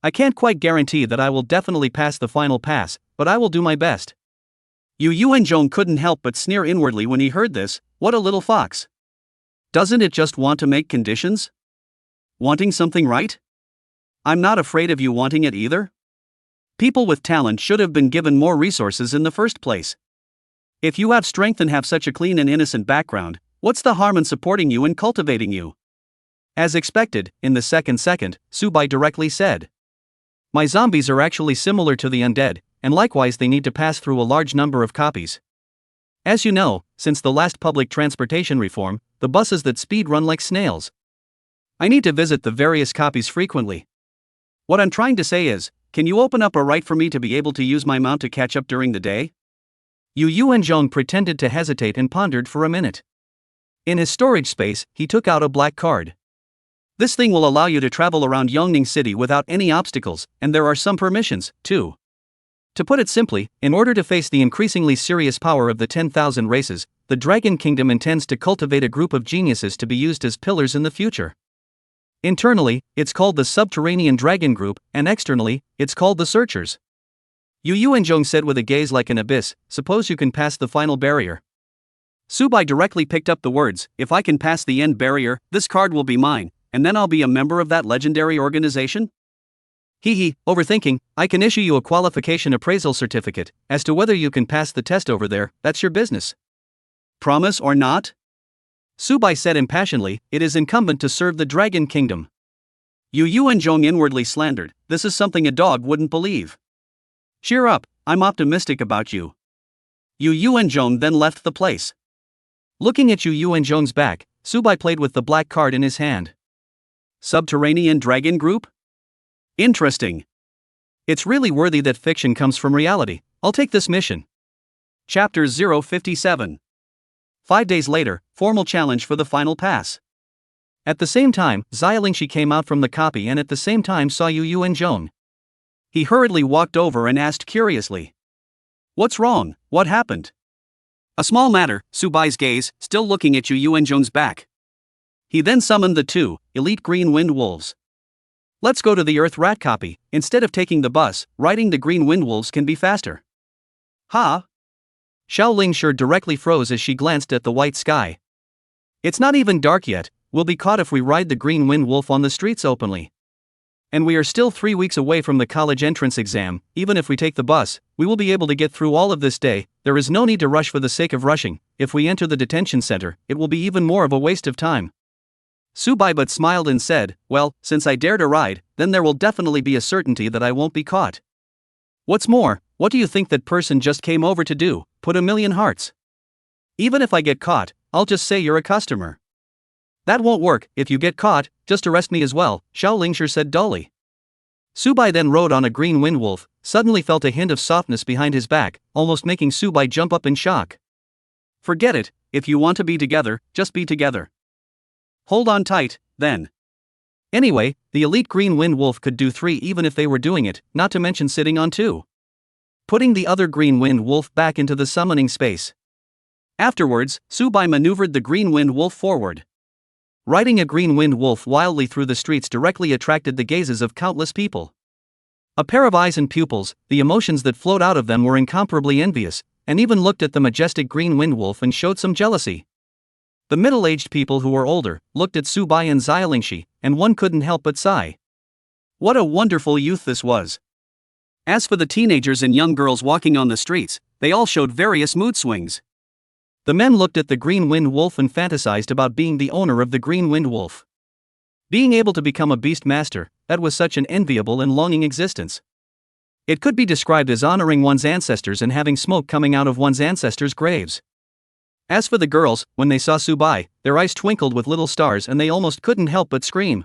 A: "I can't quite guarantee that I will definitely pass the final pass, but I will do my best." Yu Yuanzhong couldn't help but sneer inwardly when he heard this. What a little fox. Doesn't it just want to make conditions? Wanting something right? I'm not afraid of you wanting it either. People with talent should have been given more resources in the first place. If you have strength and have such a clean and innocent background, what's the harm in supporting you and cultivating you? As expected, in the second, Subai directly said. My zombies are actually similar to the undead, and likewise they need to pass through a large number of copies. As you know, since the last public transportation reform, the buses that speed run like snails. I need to visit the various copies frequently. What I'm trying to say is, can you open up a right for me to be able to use my mount to catch up during the day? Yu Yuanzhong pretended to hesitate and pondered for a minute. In his storage space, he took out a black card. This thing will allow you to travel around Yongning City without any obstacles, and there are some permissions, too. To put it simply, in order to face the increasingly serious power of the 10,000 races, the Dragon Kingdom intends to cultivate a group of geniuses to be used as pillars in the future. Internally, it's called the Subterranean Dragon Group, and externally, it's called the Searchers. Yu Yuanzhong said with a gaze like an abyss, suppose you can pass the final barrier. Subai directly picked up the words, if I can pass the end barrier, this card will be mine, and then I'll be a member of that legendary organization? Hee, overthinking, I can issue you a qualification appraisal certificate. As to whether you can pass the test over there, that's your business. Promise or not? Subai said impassionedly, it is incumbent to serve the Dragon Kingdom. Yu and Zhong inwardly slandered, this is something a dog wouldn't believe. Cheer up, I'm optimistic about you. Yu and Zhong then left the place. Looking at Yu and Zhong's back, Subai played with the black card in his hand. Subterranean Dragon Group? Interesting. It's really worthy that fiction comes from reality. I'll take this mission. Chapter 057. 5 days later, formal challenge for the final pass. At the same time, Xialingshi came out from the copy and at the same time saw Yu and Zhong. He hurriedly walked over and asked curiously. What's wrong? What happened? A small matter, Subai's gaze, still looking at Yu and Zhong's back. He then summoned the two elite green wind wolves. Let's go to the Earth Rat copy. Instead of taking the bus, riding the green wind wolves can be faster. Ha! Xiaoling sure directly froze as she glanced at the white sky. It's not even dark yet, we'll be caught if we ride the green wind wolf on the streets openly. And we are still 3 weeks away from the college entrance exam. Even if we take the bus, we will be able to get through all of this day. There is no need to rush for the sake of rushing. If we enter the detention center, it will be even more of a waste of time. Subai but smiled and said, well, since I dare to ride, then there will definitely be a certainty that I won't be caught. What's more, what do you think that person just came over to do? Put a million hearts. Even if I get caught, I'll just say you're a customer. That won't work. If you get caught, just arrest me as well, Xiaolingshi said dully. Subai then rode on a green wind wolf, suddenly felt a hint of softness behind his back, almost making Subai jump up in shock. Forget it, if you want to be together, just be together. Hold on tight, then. Anyway, the elite green wind wolf could do 3 even if they were doing it, not to mention sitting on 2. Putting the other green wind wolf back into the summoning space. Afterwards, Subai maneuvered the green wind wolf forward. Riding a green wind wolf wildly through the streets directly attracted the gazes of countless people. A pair of eyes and pupils, the emotions that flowed out of them were incomparably envious, and even looked at the majestic green wind wolf and showed some jealousy. The middle-aged people who were older looked at Subai and Xialingshi, and one couldn't help but sigh. What a wonderful youth this was. As for the teenagers and young girls walking on the streets, they all showed various mood swings. The men looked at the green wind wolf and fantasized about being the owner of the green wind wolf. Being able to become a beast master, that was such an enviable and longing existence. It could be described as honoring one's ancestors and having smoke coming out of one's ancestors' graves. As for the girls, when they saw Subai, their eyes twinkled with little stars and they almost couldn't help but scream.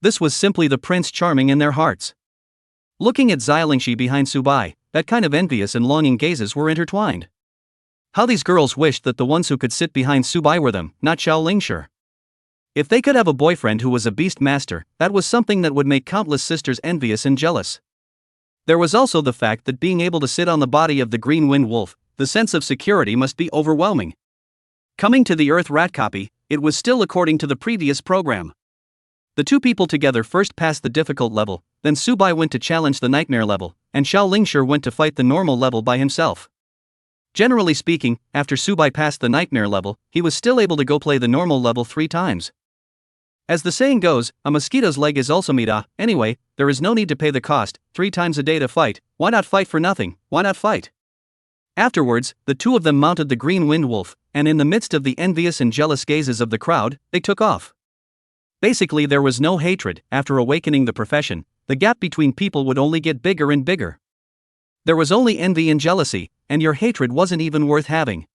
A: This was simply the Prince Charming in their hearts. Looking at Xialingshi behind Subai, that kind of envious and longing gazes were intertwined. How these girls wished that the ones who could sit behind Subai were them, not Xiaolingshi. If they could have a boyfriend who was a beast master, that was something that would make countless sisters envious and jealous. There was also the fact that being able to sit on the body of the green wind wolf, the sense of security must be overwhelming. Coming to the Earth Rat copy, it was still according to the previous program. The two people together first passed the difficult level, then Subai went to challenge the nightmare level, and Xiaolingshi went to fight the normal level by himself. Generally speaking, after Subai passed the nightmare level, he was still able to go play the normal level 3 times. As the saying goes, a mosquito's leg is also meat. Anyway, there is no need to pay the cost, 3 times a day to fight. Why not fight for nothing? Why not fight? Afterwards, the two of them mounted the green wind wolf, and in the midst of the envious and jealous gazes of the crowd, they took off. Basically, there was no hatred. After awakening the profession, the gap between people would only get bigger and bigger. There was only envy and jealousy, and your hatred wasn't even worth having.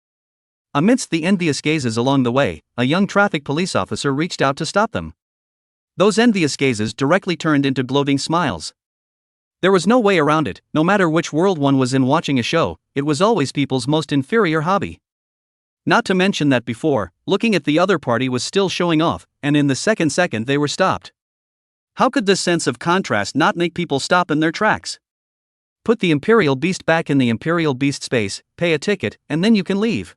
A: Amidst the envious gazes along the way, a young traffic police officer reached out to stop them. Those envious gazes directly turned into gloating smiles. There was no way around it. No matter which world one was in watching a show, it was always people's most inferior hobby. Not to mention that before, looking at the other party was still showing off, and in the second they were stopped. How could this sense of contrast not make people stop in their tracks? Put the Imperial Beast back in the Imperial Beast space, pay a ticket, and then you can leave.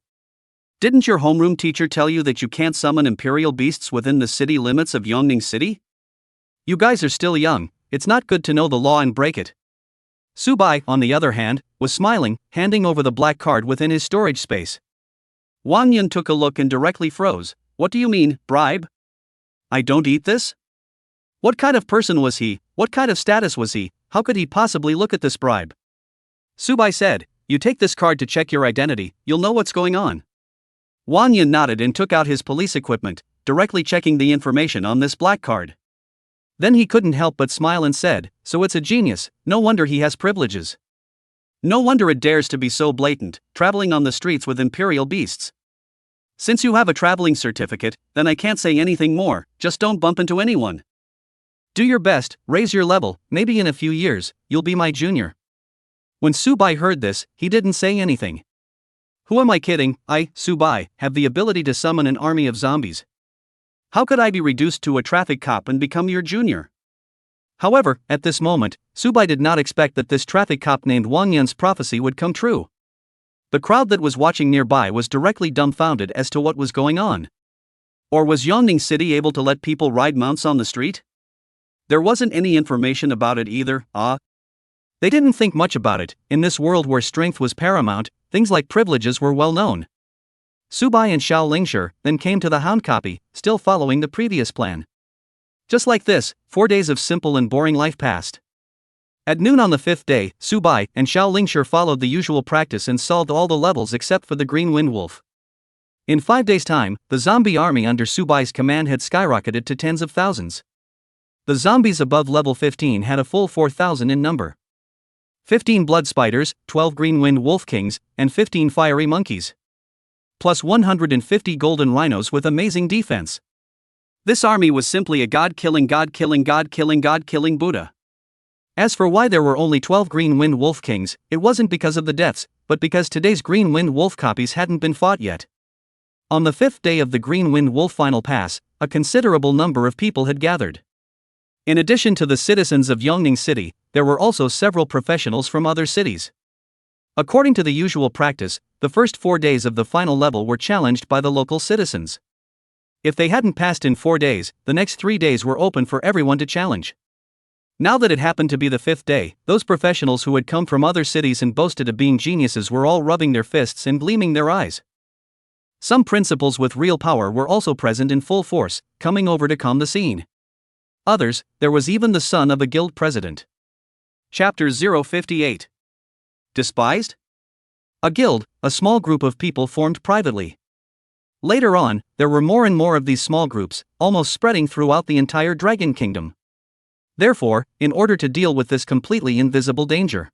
A: Didn't your homeroom teacher tell you that you can't summon Imperial Beasts within the city limits of Yongning City? You guys are still young, it's not good to know the law and break it. Subai, on the other hand, was smiling, handing over the black card within his storage space. Wang Yun took a look and directly froze. What do you mean, bribe? I don't eat this? What kind of person was he? What kind of status was he? How could he possibly look at this bribe? Subai said, "You take this card to check your identity, you'll know what's going on." Wang Yan nodded and took out his police equipment, directly checking the information on this black card. Then he couldn't help but smile and said, "So it's a genius, no wonder he has privileges. No wonder it dares to be so blatant, traveling on the streets with imperial beasts. Since you have a traveling certificate, then I can't say anything more, just don't bump into anyone. Do your best, raise your level, maybe in a few years, you'll be my junior." When Subai heard this, he didn't say anything. Who am I kidding? I, Subai, have the ability to summon an army of zombies. How could I be reduced to a traffic cop and become your junior? However, at this moment, Subai did not expect that this traffic cop named Wang Yan's prophecy would come true. The crowd that was watching nearby was directly dumbfounded as to what was going on. Or was Yongning City able to let people ride mounts on the street? There wasn't any information about it either. They didn't think much about it. In this world where strength was paramount, things like privileges were well known. Subai and Xiao Lingshi then came to the hound copy, still following the previous plan. Just like this, 4 days of simple and boring life passed. At noon on the 5th day, Subai and Xiao Lingshi followed the usual practice and solved all the levels except for the Green Wind Wolf. In 5 days' time, the zombie army under Subai's command had skyrocketed to tens of thousands. The zombies above level 15 had a full 4,000 in number. 15 blood spiders, 12 Green Wind Wolf Kings, and 15 fiery monkeys. Plus 150 golden rhinos with amazing defense. This army was simply a god-killing Buddha. As for why there were only 12 Green Wind Wolf Kings, it wasn't because of the deaths, but because today's Green Wind Wolf copies hadn't been fought yet. On the 5th day of the Green Wind Wolf final pass, a considerable number of people had gathered. In addition to the citizens of Yongning City, there were also several professionals from other cities. According to the usual practice, the first 4 days of the final level were challenged by the local citizens. If they hadn't passed in 4 days, the next 3 days were open for everyone to challenge. Now that it happened to be the 5th day, those professionals who had come from other cities and boasted of being geniuses were all rubbing their fists and gleaming their eyes. Some principals with real power were also present in full force, coming over to calm the scene. Others, there was even the son of a guild president. Chapter 058. Despised? A guild, a small group of people formed privately. Later on, there were more and more of these small groups, almost spreading throughout the entire Dragon Kingdom. Therefore, in order to deal with this completely invisible danger,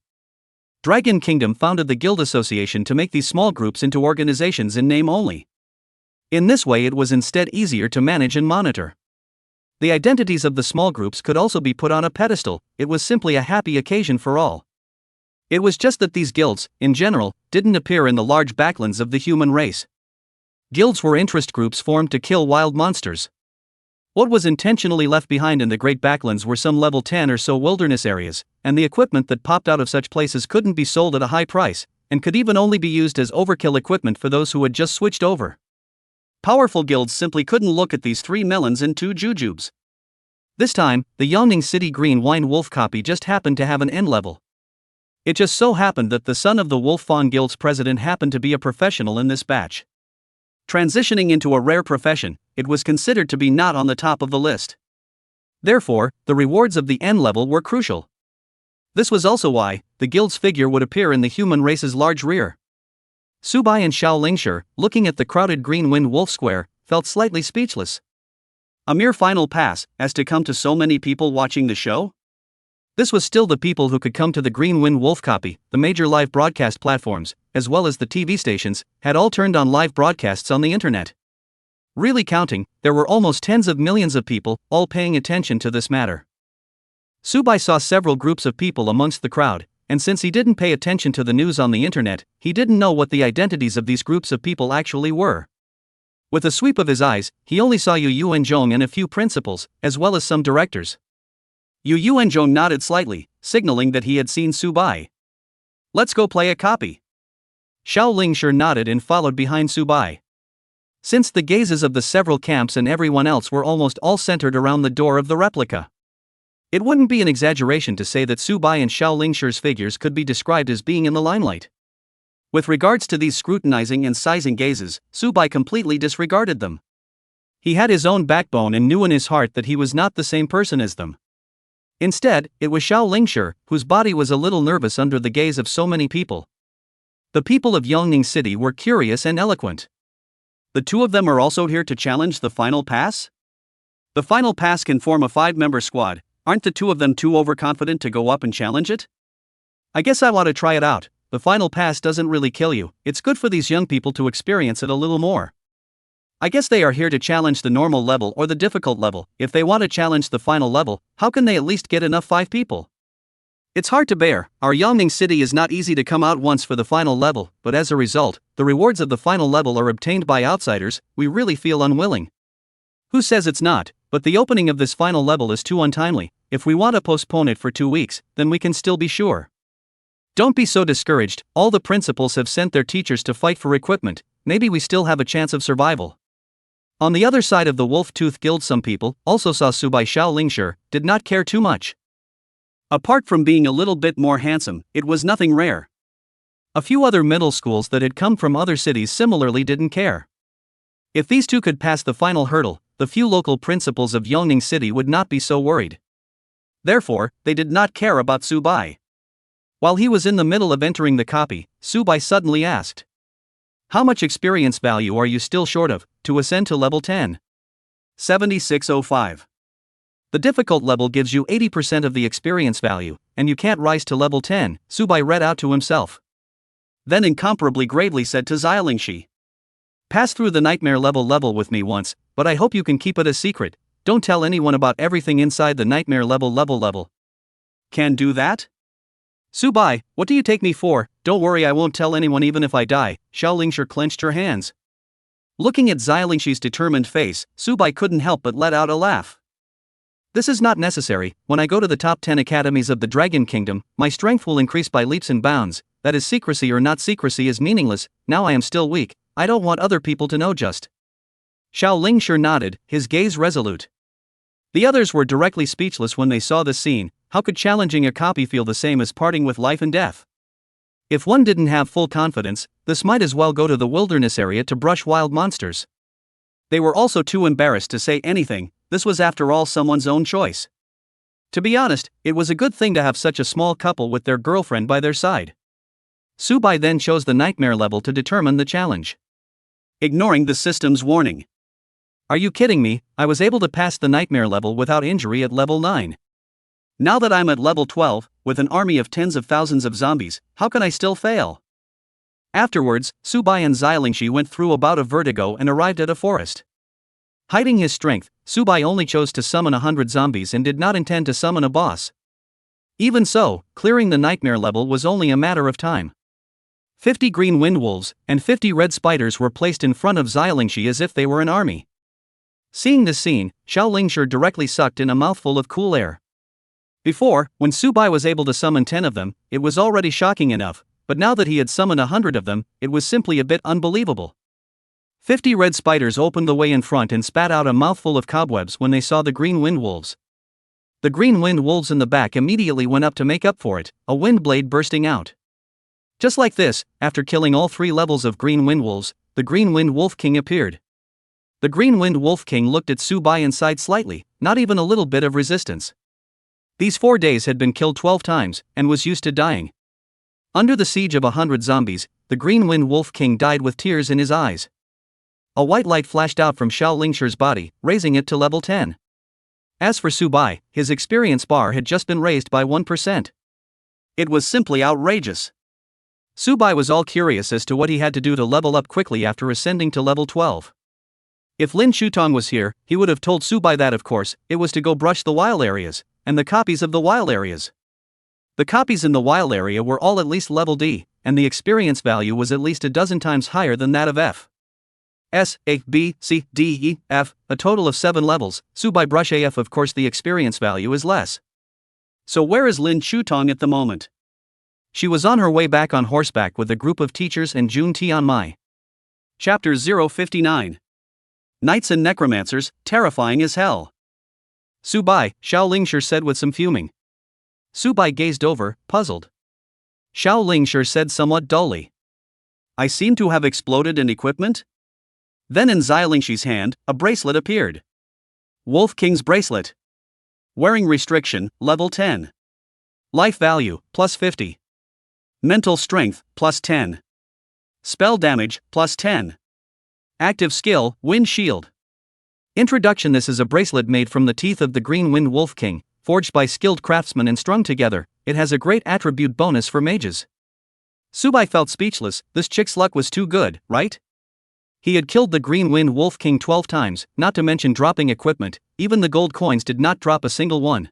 A: Dragon Kingdom founded the Guild Association to make these small groups into organizations in name only. In this way it was instead easier to manage and monitor. The identities of the small groups could also be put on a pedestal. It was simply a happy occasion for all. It was just that these guilds, in general, didn't appear in the large backlands of the human race. Guilds were interest groups formed to kill wild monsters. What was intentionally left behind in the Great Backlands were some level 10 or so wilderness areas, and the equipment that popped out of such places couldn't be sold at a high price, and could even only be used as overkill equipment for those who had just switched over. Powerful guilds simply couldn't look at these 3 melons and 2 jujubes. This time, the Yongning City Green Wind Wolf copy just happened to have an end level. It just so happened that the son of the Wolf Fawn Guild's president happened to be a professional in this batch. Transitioning into a rare profession, it was considered to be not on the top of the list. Therefore, the rewards of the end level were crucial. This was also why the guild's figure would appear in the human race's large rear. Subai and Xiao Lingshi, looking at the crowded Green Wind Wolf Square, felt slightly speechless. A mere final pass, as to come to so many people watching the show? This was still the people who could come to the Green Wind Wolf copy. The major live broadcast platforms, as well as the TV stations, had all turned on live broadcasts on the internet. Really counting, there were almost tens of millions of people, all paying attention to this matter. Subai saw several groups of people amongst the crowd, and since he didn't pay attention to the news on the internet, he didn't know what the identities of these groups of people actually were. With a sweep of his eyes, he only saw Yu Yuanzhong and a few principals, as well as some directors. Yu Yuanzhong nodded slightly, signaling that he had seen Subai. "Let's go play a copy." Xiao Lingshi nodded and followed behind Subai. Since the gazes of the several camps and everyone else were almost all centered around the door of the replica, it wouldn't be an exaggeration to say that Subai and Xiao Lingshi's figures could be described as being in the limelight. With regards to these scrutinizing and sizing gazes, Subai completely disregarded them. He had his own backbone and knew in his heart that he was not the same person as them. Instead, it was Xiao Lingshi, whose body was a little nervous under the gaze of so many people. The people of Yongning City were curious and eloquent. The two of them are also here to challenge the final pass? The final pass can form a 5-member squad. Aren't the two of them too overconfident to go up and challenge it? I guess I want to try it out. The final pass doesn't really kill you. It's good for these young people to experience it a little more. I guess they are here to challenge the normal level or the difficult level. If they want to challenge the final level, how can they at least get enough 5 people? It's hard to bear. Our Yongning City is not easy to come out once for the final level, but as a result, the rewards of the final level are obtained by outsiders. We really feel unwilling. Who says it's not? But the opening of this final level is too untimely. If we want to postpone it for 2 weeks, then we can still be sure. Don't be so discouraged. All the principals have sent their teachers to fight for equipment. Maybe we still have a chance of survival. On the other side of the Wolf Tooth Guild, some people also saw Subai Xiao Lingshi, did not care too much. Apart from being a little bit more handsome, it was nothing rare. A few other middle schools that had come from other cities similarly didn't care. If these two could pass the final hurdle, the few local principals of Yongning City would not be so worried. Therefore, they did not care about Subai. While he was in the middle of entering the copy, Subai suddenly asked, "How much experience value are you still short of to ascend to level 10? 7605. The difficult level gives you 80% of the experience value, and you can't rise to level 10, Subai read out to himself. Then incomparably gravely said to Xiaolingshi, "Pass through the nightmare level with me once, but I hope you can keep it a secret. Don't tell anyone about everything inside the nightmare level. Can do that? Subai, what do you take me for? Don't worry, I won't tell anyone even if I die." Xiaolingshi clenched her hands. Looking at Xiaolingshi's determined face, Subai couldn't help but let out a laugh. "This is not necessary. When I go to the top 10 academies of the Dragon Kingdom, my strength will increase by leaps and bounds. That is, secrecy or not secrecy is meaningless. Now I am still weak. I don't want other people to know just." Xiaolingshi nodded, his gaze resolute. The others were directly speechless when they saw this scene. How could challenging a copy feel the same as parting with life and death? If one didn't have full confidence, this might as well go to the wilderness area to brush wild monsters. They were also too embarrassed to say anything. This was after all someone's own choice. To be honest, it was a good thing to have such a small couple with their girlfriend by their side. Subai then chose the nightmare level to determine the challenge. Ignoring the system's warning. "Are you kidding me? I was able to pass the nightmare level without injury at level 9. Now that I'm at level 12, with an army of tens of thousands of zombies, how can I still fail?" Afterwards, Subai and Xiaolingshi went through a bout of vertigo and arrived at a forest. Hiding his strength, Subai only chose to summon 100 zombies and did not intend to summon a boss. Even so, clearing the nightmare level was only a matter of time. 50 green wind wolves and 50 red spiders were placed in front of Xiaolingshi as if they were an army. Seeing this scene, Xiaolingshi directly sucked in a mouthful of cool air. Before, when Subai was able to summon 10 of them, it was already shocking enough, but now that he had summoned 100 of them, it was simply a bit unbelievable. 50 red spiders opened the way in front and spat out a mouthful of cobwebs when they saw the green wind wolves. The green wind wolves in the back immediately went up to make up for it, a wind blade bursting out. Just like this, after killing all 3 levels of green wind wolves, the green wind wolf king appeared. The green wind wolf king looked at Subai and sighed slightly, not even a little bit of resistance. These 4 days had been killed 12 times, and was used to dying. Under the siege of 100 zombies, the Green Wind Wolf King died with tears in his eyes. A white light flashed out from Xiaolingshi's body, raising it to level 10. As for Subai, his experience bar had just been raised by 1%. It was simply outrageous. Subai was all curious as to what he had to do to level up quickly after ascending to level 12. If Lin Shutong was here, he would have told Subai that of course, it was to go brush the wild areas, and the copies of the wild areas. The copies in the wild area were all at least level D, and the experience value was at least a dozen times higher than that of F. S, A, B, C, D, E, F, a total of 7 levels. Subai brush AF, of course the experience value is less. So where is Lin Shutong at the moment? She was on her way back on horseback with a group of teachers and Jun Tianmai. Chapter 059. Knights and Necromancers, terrifying as hell. Subai, Xiaolingshi said with some fuming. Subai gazed over, puzzled. Xiaolingshi said somewhat dully. "I seem to have exploded in equipment?" Then in Xiaolingshi's hand, a bracelet appeared. Wolf King's bracelet. Wearing restriction, level 10. Life value, plus 50. Mental strength, plus 10. Spell damage, plus 10. Active skill, Wind Shield. Introduction: This is a bracelet made from the teeth of the Green Wind Wolf King, forged by skilled craftsmen and strung together. It has a great attribute bonus for mages. Subai felt speechless. This chick's luck was too good, right? He had killed the Green Wind Wolf King 12 times, not to mention dropping equipment. Even the gold coins did not drop a single one.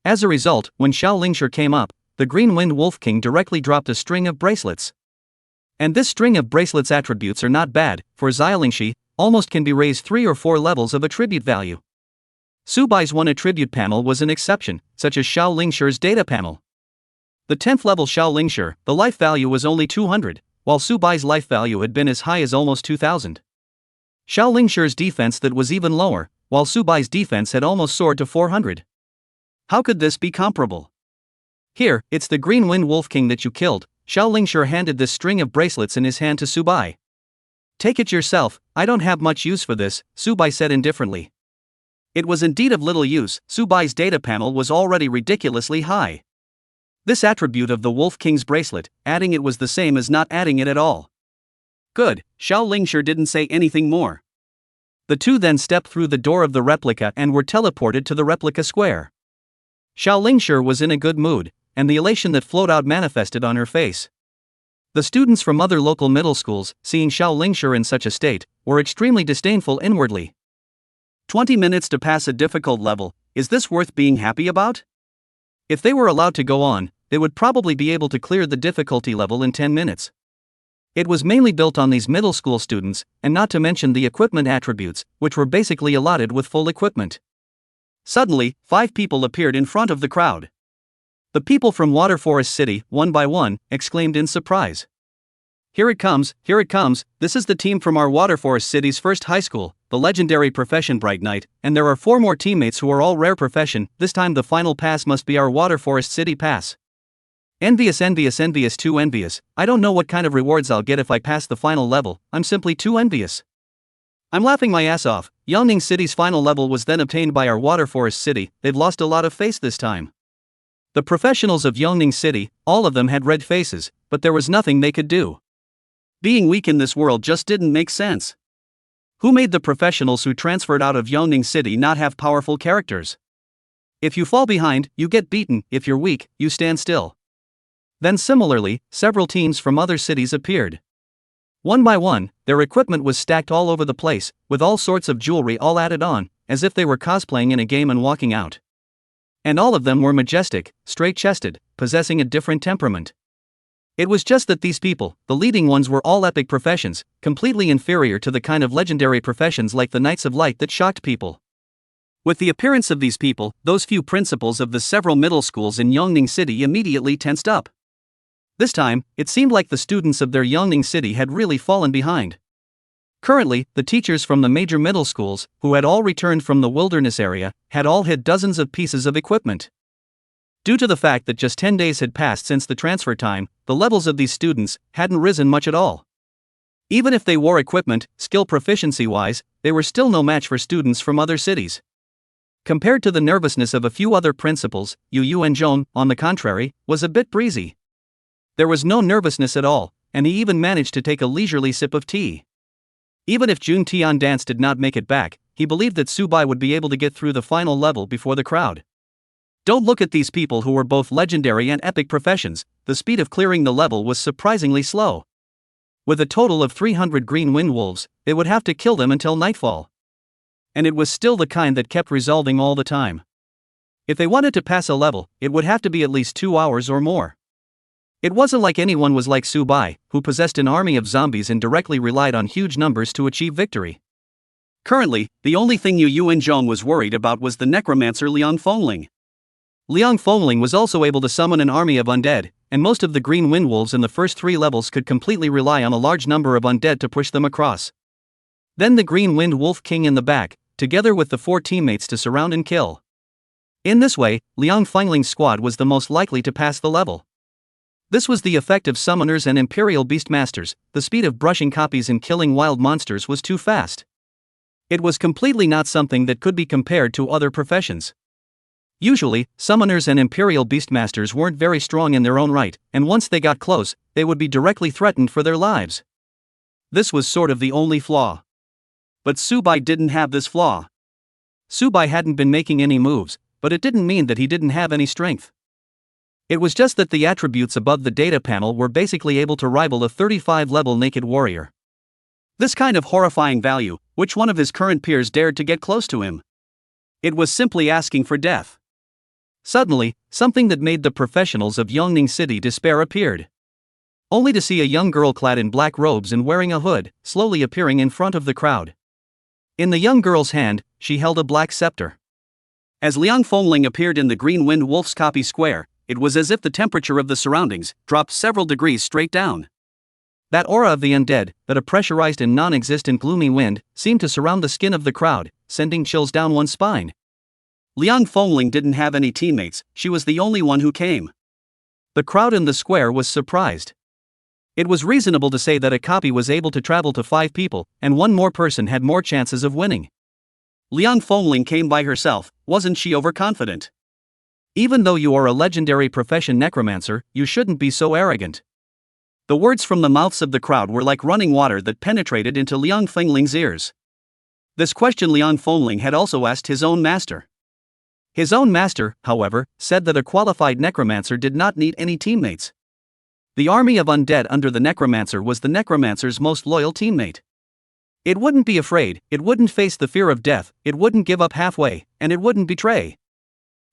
A: As a result, when Xiaolingshi came up, the Green Wind Wolf King directly dropped a string of bracelets. And this string of bracelets attributes are not bad. For Xiaolingshi, almost can be raised 3 or 4 levels of attribute value. Subai's one attribute panel was an exception, such as Xiaolingshi's data panel. The 10th level Xiaolingshi, the life value was only 200, while Subai's life value had been as high as almost 2000. Xiaolingshi's defense that was even lower, while Subai's defense had almost soared to 400. How could this be comparable? Here, it's the Green Wind Wolf King that you killed. Xiaolingshi handed this string of bracelets in his hand to Subai. Take it yourself, I don't have much use for this, Subai said indifferently. It was indeed of little use. Subai's data panel was already ridiculously high. This attribute of the Wolf King's bracelet, adding it was the same as not adding it at all. Good, Xiaolingshi didn't say anything more. The two then stepped through the door of the replica and were teleported to the replica square. Xiaolingshi was in a good mood, and the elation that flowed out manifested on her face. The students from other local middle schools, seeing Xiaolingshi in such a state, were extremely disdainful inwardly. 20 minutes to pass a difficult level, is this worth being happy about? If they were allowed to go on, they would probably be able to clear the difficulty level in 10 minutes. It was mainly built on these middle school students, and not to mention the equipment attributes, which were basically allotted with full equipment. Suddenly, 5 people appeared in front of the crowd. The people from Water Forest City, one by one, exclaimed in surprise. Here it comes, this is the team from our Water Forest City's first high school, the legendary profession Bright Knight, and there are 4 more teammates who are all rare profession. This time the final pass must be our Water Forest City pass. Envious, too envious. I don't know what kind of rewards I'll get if I pass the final level, I'm simply too envious. I'm laughing my ass off. Yongning City's final level was then obtained by our Water Forest City. They've lost a lot of face this time. The professionals of Yongning City, all of them had red faces, but there was nothing they could do. Being weak in this world just didn't make sense. Who made the professionals who transferred out of Yongning City not have powerful characters? If you fall behind, you get beaten. If you're weak, you stand still. Then similarly, several teams from other cities appeared. One by one, their equipment was stacked all over the place, with all sorts of jewelry all added on, as if they were cosplaying in a game and walking out. And all of them were majestic, straight-chested, possessing a different temperament. It was just that these people, the leading ones, were all epic professions, completely inferior to the kind of legendary professions like the Knights of Light that shocked people. With the appearance of these people, those few principals of the several middle schools in Yongning City immediately tensed up. This time, it seemed like the students of their Yongning City had really fallen behind. Currently, the teachers from the major middle schools, who had all returned from the wilderness area, had all hid dozens of pieces of equipment. Due to the fact that just 10 days had passed since the transfer time, the levels of these students hadn't risen much at all. Even if they wore equipment, skill proficiency-wise, they were still no match for students from other cities. Compared to the nervousness of a few other principals, Yu and Zhong, on the contrary, was a bit breezy. There was no nervousness at all, and he even managed to take a leisurely sip of tea. Even if Jun Tian Dance did not make it back, he believed that Subai would be able to get through the final level before the crowd. Don't look at these people who were both legendary and epic professions. The speed of clearing the level was surprisingly slow. With a total of 300 green wind wolves, it would have to kill them until nightfall. And it was still the kind that kept resolving all the time. If they wanted to pass a level, it would have to be at least 2 hours or more. It wasn't like anyone was like Subai, who possessed an army of zombies and directly relied on huge numbers to achieve victory. Currently, the only thing Yu and Zhong was worried about was the necromancer Liang Fengling. Liang Fengling was also able to summon an army of undead, and most of the green wind wolves in the first 3 levels could completely rely on a large number of undead to push them across. Then the green wind wolf king in the back, together with the 4 teammates to surround and kill. In this way, Liang Fengling's squad was the most likely to pass the level. This was the effect of summoners and imperial beastmasters. The speed of brushing copies and killing wild monsters was too fast. It was completely not something that could be compared to other professions. Usually, summoners and imperial beastmasters weren't very strong in their own right, and once they got close, they would be directly threatened for their lives. This was sort of the only flaw. But Subai didn't have this flaw. Subai hadn't been making any moves, but it didn't mean that he didn't have any strength. It was just that the attributes above the data panel were basically able to rival a 35-level naked warrior. This kind of horrifying value, which one of his current peers dared to get close to him? It was simply asking for death. Suddenly, something that made the professionals of Yongning City despair appeared. Only to see a young girl clad in black robes and wearing a hood, slowly appearing in front of the crowd. In the young girl's hand, she held a black scepter. As Liang Fengling appeared in the Green Wind Wolf's copy square, it was as if the temperature of the surroundings dropped several degrees straight down. That aura of the undead, that a pressurized and non-existent gloomy wind, seemed to surround the skin of the crowd, sending chills down one's spine. Liang Fengling didn't have any teammates, she was the only one who came. The crowd in the square was surprised. It was reasonable to say that a copy was able to travel to 5 people, and one more person had more chances of winning. Liang Fengling came by herself, wasn't she overconfident? Even though you are a legendary profession necromancer, you shouldn't be so arrogant. The words from the mouths of the crowd were like running water that penetrated into Liang Fengling's ears. This question Liang Fengling had also asked his own master. His own master, however, said that a qualified necromancer did not need any teammates. The army of undead under the necromancer was the necromancer's most loyal teammate. It wouldn't be afraid, it wouldn't face the fear of death, it wouldn't give up halfway, and it wouldn't betray.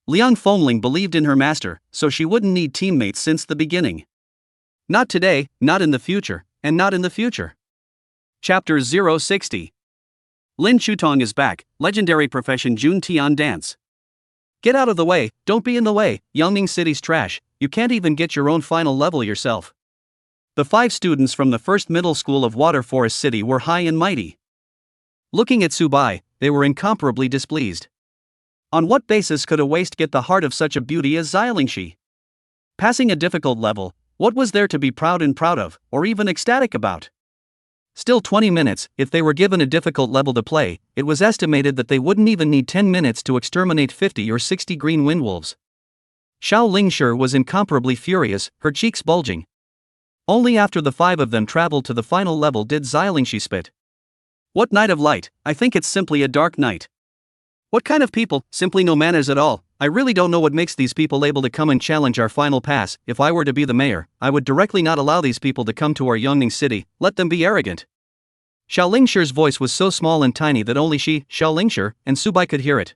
A: Liang Fengling believed in her master, so she wouldn't need teammates since the beginning. Not today, not in the future, and not in the future. Chapter 060. Lin Chutong is back, legendary profession Jun Tian dance. Get out of the way, don't be in the way, Yongning City's trash, you can't even get your own final level yourself. The 5 students from the first middle school of Water Forest City were high and mighty. Looking at Subai, they were incomparably displeased. On what basis could a waste get the heart of such a beauty as Xialingshi? Passing a difficult level, what was there to be proud of, or even ecstatic about? Still 20 minutes, if they were given a difficult level to play, it was estimated that they wouldn't even need 10 minutes to exterminate 50 or 60 green windwolves. Xiao Lingshi was incomparably furious, her cheeks bulging. Only after the 5 of them traveled to the final level did Xialingshi spit. What night of light, I think it's simply a dark night. What kind of people, simply no manners at all. I really don't know what makes these people able to come and challenge our final pass. If I were to be the mayor, I would directly not allow these people to come to our Yongning City, let them be arrogant. Xiao Lingshi's voice was so small and tiny that only she, Xiao Lingshi, and Subai could hear it.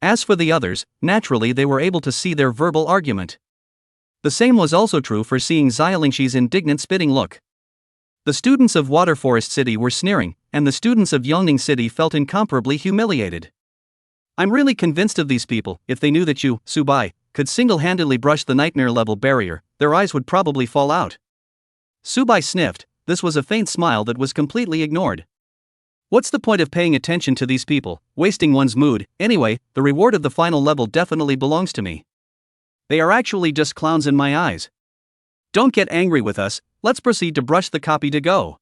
A: As for the others, naturally they were able to see their verbal argument. The same was also true for seeing Xialingshi's indignant spitting look. The students of Water Forest City were sneering, and the students of Yongning City felt incomparably humiliated. I'm really convinced of these people. If they knew that you, Subai, could single-handedly brush the nightmare-level barrier, their eyes would probably fall out. Subai sniffed. This was a faint smile that was completely ignored. What's the point of paying attention to these people, wasting one's mood? Anyway, the reward of the final level definitely belongs to me. They are actually just clowns in my eyes. Don't get angry with us, let's proceed to brush the copy to go.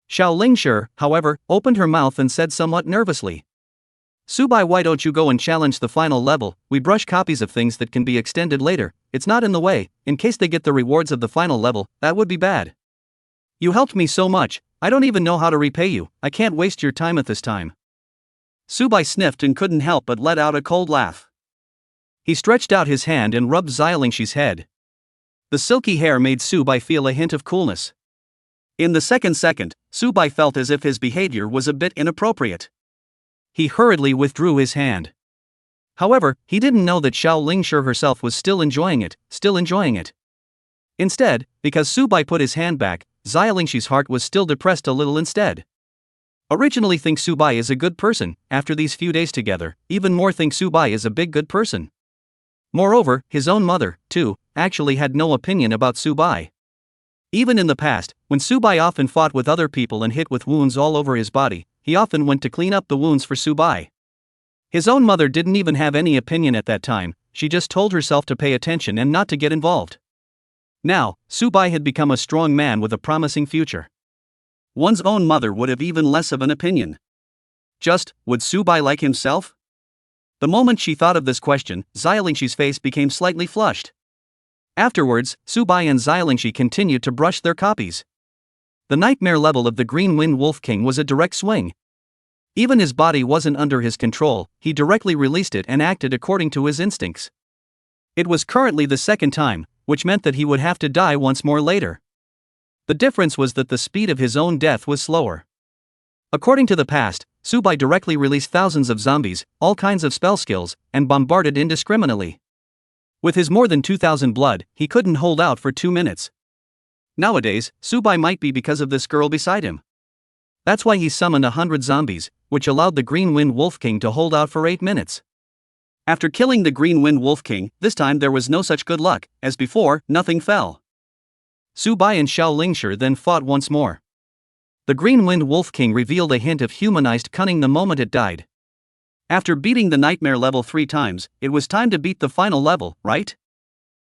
A: Xiao Lingshi, however, opened her mouth and said somewhat nervously. Subai, why don't you go and challenge the final level? We brush copies of things that can be extended later, it's not in the way, in case they get the rewards of the final level, that would be bad. You helped me so much, I don't even know how to repay you, I can't waste your time at this time. Subai sniffed and couldn't help but let out a cold laugh. He stretched out his hand and rubbed Xialingshi's head. The silky hair made Subai feel a hint of coolness. In the second, Subai felt as if his behavior was a bit inappropriate. He hurriedly withdrew his hand. However, he didn't know that Xiao Lingshi herself was still enjoying it. Instead, because Subai put his hand back, Xialingshi's heart was still depressed a little instead. Originally think Subai is a good person, after these few days together, even more think Subai is a big good person. Moreover, his own mother, too, actually had no opinion about Subai. Even in the past, when Subai often fought with other people and hit with wounds all over his body, he often went to clean up the wounds for Subai. His own mother didn't even have any opinion at that time, she just told herself to pay attention and not to get involved. Now, Subai had become a strong man with a promising future. One's own mother would have even less of an opinion. Just, would Subai like himself? The moment she thought of this question, Xiaolingshi's face became slightly flushed. Afterwards, Subai and Xiaolingshi continued to brush their copies. The nightmare level of the Green Wind Wolf King was a direct swing. Even his body wasn't under his control, he directly released it and acted according to his instincts. It was currently the second time, which meant that he would have to die once more later. The difference was that the speed of his own death was slower. According to the past, Subai directly released thousands of zombies, all kinds of spell skills, and bombarded indiscriminately. With his more than 2,000 blood, he couldn't hold out for 2 minutes. Nowadays, Subai might be because of this girl beside him. That's why he summoned 100 zombies, which allowed the Green Wind Wolf King to hold out for 8 minutes. After killing the Green Wind Wolf King, this time there was no such good luck. As before, nothing fell. Subai and Xiaolingshi then fought once more. The Green Wind Wolf King revealed a hint of humanized cunning the moment it died. After beating the nightmare level 3 times, it was time to beat the final level, right?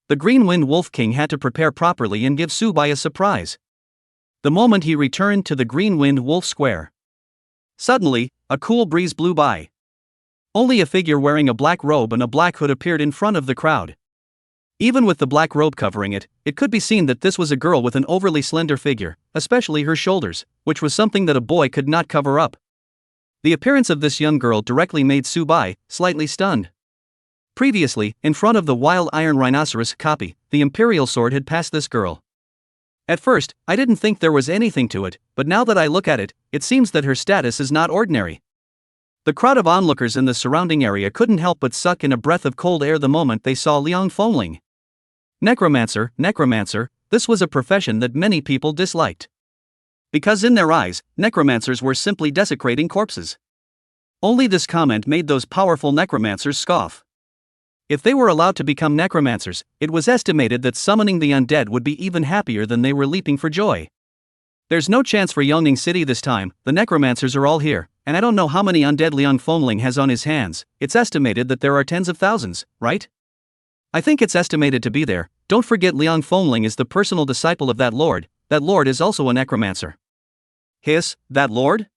A: The Green Wind Wolf King had to prepare properly and give Subai a surprise. The moment he returned to the Green Wind Wolf Square. Suddenly, a cool breeze blew by. Only a figure wearing a black robe and a black hood appeared in front of the crowd. Even with the black robe covering it, it could be seen that this was a girl with an overly slender figure, especially her shoulders, which was something that a boy could not cover up. The appearance of this young girl directly made Subai slightly stunned. Previously, in front of the wild iron rhinoceros copy, the imperial sword had passed this girl. At first, I didn't think there was anything to it, but now that I look at it, it seems that her status is not ordinary. The crowd of onlookers in the surrounding area couldn't help but suck in a breath of cold air the moment they saw Liang Fengling. Necromancer, this was a profession that many people disliked. Because in their eyes, necromancers were simply desecrating corpses. Only this comment made those powerful necromancers scoff. If they were allowed to become necromancers, it was estimated that summoning the undead would be even happier than they were leaping for joy. There's no chance for Yongning City this time, the necromancers are all here, and I don't know how many undead Liang Fengling has on his hands. It's estimated that there are tens of thousands, right? I think it's estimated to be there. Don't forget Liang Fengling is the personal disciple of that lord is also a necromancer. Hiss, that lord?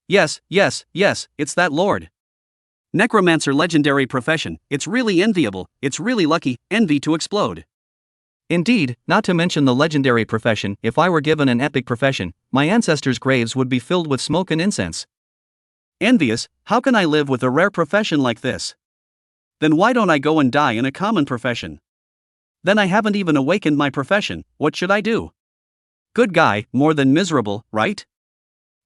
A: Yes, it's that lord. Necromancer legendary profession, it's really enviable, it's really lucky, envy to explode. Indeed, not to mention the legendary profession, if I were given an epic profession, my ancestors' graves would be filled with smoke and incense. Envious, how can I live with a rare profession like this? Then why don't I go and die in a common profession? Then I haven't even awakened my profession, what should I do? Good guy, more than miserable, right?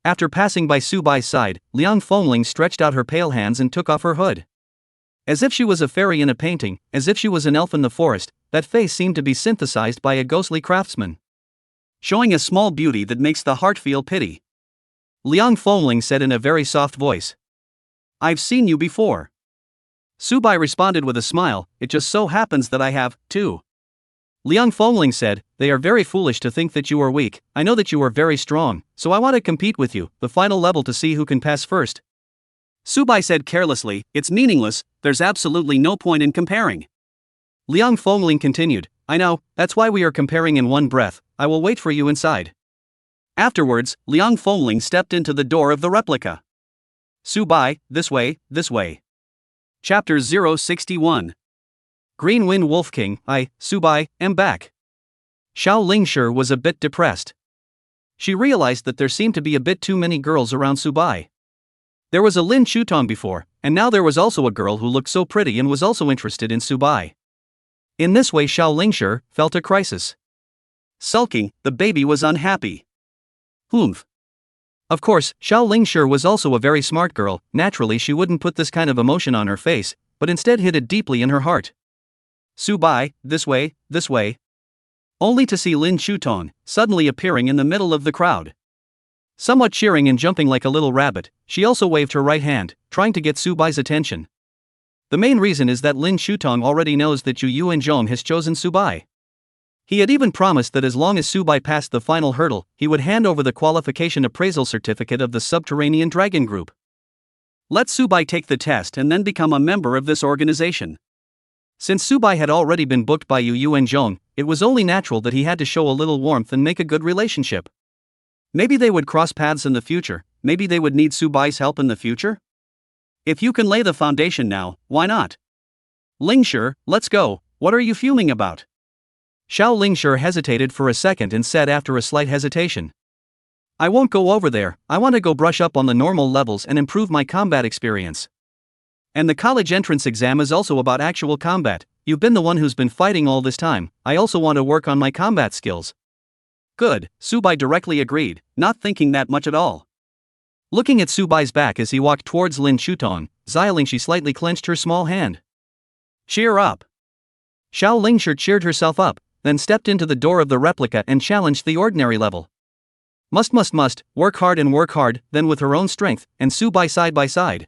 A: After passing by Subai's side, Liang Fengling stretched out her pale hands and took off her hood. As if she was a fairy in a painting, as if she was an elf in the forest, that face seemed to be synthesized by a ghostly craftsman. Showing a small beauty that makes the heart feel pity. Liang Fengling said in a very soft voice. I've seen you before. Subai responded with a smile, it just so happens that I have, too. Liang Fengling said, they are very foolish to think that you are weak, I know that you are very strong, so I want to compete with you, the final level to see who can pass first. Subai said carelessly, it's meaningless, there's absolutely no point in comparing. Liang Fengling continued, I know, that's why we are comparing in one breath, I will wait for you inside. Afterwards, Liang Fengling stepped into the door of the replica. Subai, this way. Chapter 061. Green Wind Wolf King, I, Subai, am back. Xiaolingshi was a bit depressed. She realized that there seemed to be a bit too many girls around Subai. There was a Lin Shutong before, and now there was also a girl who looked so pretty and was also interested in Subai. In this way Xiaolingshi felt a crisis. Sulking, the baby was unhappy. Humph. Of course, Xiaolingshi was also a very smart girl, naturally she wouldn't put this kind of emotion on her face, but instead hid it deeply in her heart. Subai, this way. Only to see Lin Shutong suddenly appearing in the middle of the crowd. Somewhat cheering and jumping like a little rabbit, she also waved her right hand, trying to get Subai's attention. The main reason is that Lin Shutong already knows that Yu Yuanzhong has chosen Subai. He had even promised that as long as Subai passed the final hurdle, he would hand over the qualification appraisal certificate of the Subterranean Dragon Group. Let Subai take the test and then become a member of this organization. Since Subai had already been booked by Yu and Jong, it was only natural that he had to show a little warmth and make a good relationship. Maybe they would cross paths in the future, maybe they would need Subai's help in the future? If you can lay the foundation now, why not? Lingshi, let's go, what are you fuming about? Xiao Lingshi hesitated for a second and said after a slight hesitation. I won't go over there, I want to go brush up on the normal levels and improve my combat experience. And the college entrance exam is also about actual combat. You've been the one who's been fighting all this time, I also want to work on my combat skills. Good, Subai directly agreed, not thinking that much at all. Looking at Subai's back as he walked towards Lin Shutong, Xiaolingshi slightly clenched her small hand. Cheer up. Xiao Lingshi cheered herself up, then stepped into the door of the replica and challenged the ordinary level. Must, work hard, then with her own strength, and Subai side by side.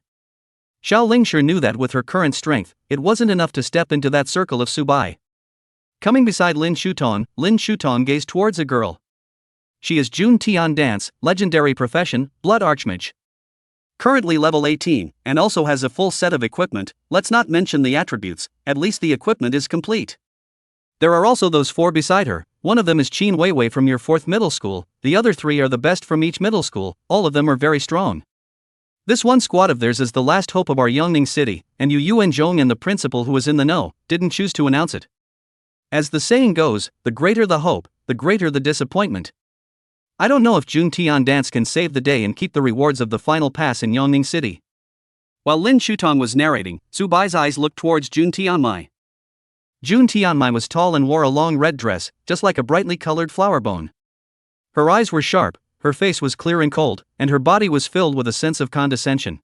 A: Xiao Lingshi knew that with her current strength, it wasn't enough to step into that circle of Subai. Coming beside Lin Shutong gazed towards a girl. She is Jun Tian Dance, legendary profession, Blood Archmage. Currently level 18, and also has a full set of equipment, let's not mention the attributes, at least the equipment is complete. There are also those 4 beside her, one of them is Qin Weiwei from your 4th middle school, the other 3 are the best from each middle school, all of them are very strong. This one squad of theirs is the last hope of our Yongning city, and Yu and Zhong and the principal who was in the know, didn't choose to announce it. As the saying goes, the greater the hope, the greater the disappointment. I don't know if Jun Tian Dance can save the day and keep the rewards of the final pass in Yongning City. While Lin Shutong was narrating, Subai's eyes looked towards Jun Tianmai. Jun Tianmai was tall and wore a long red dress, just like a brightly colored flower bone. Her eyes were sharp, her face was clear and cold, and her body was filled with a sense of condescension.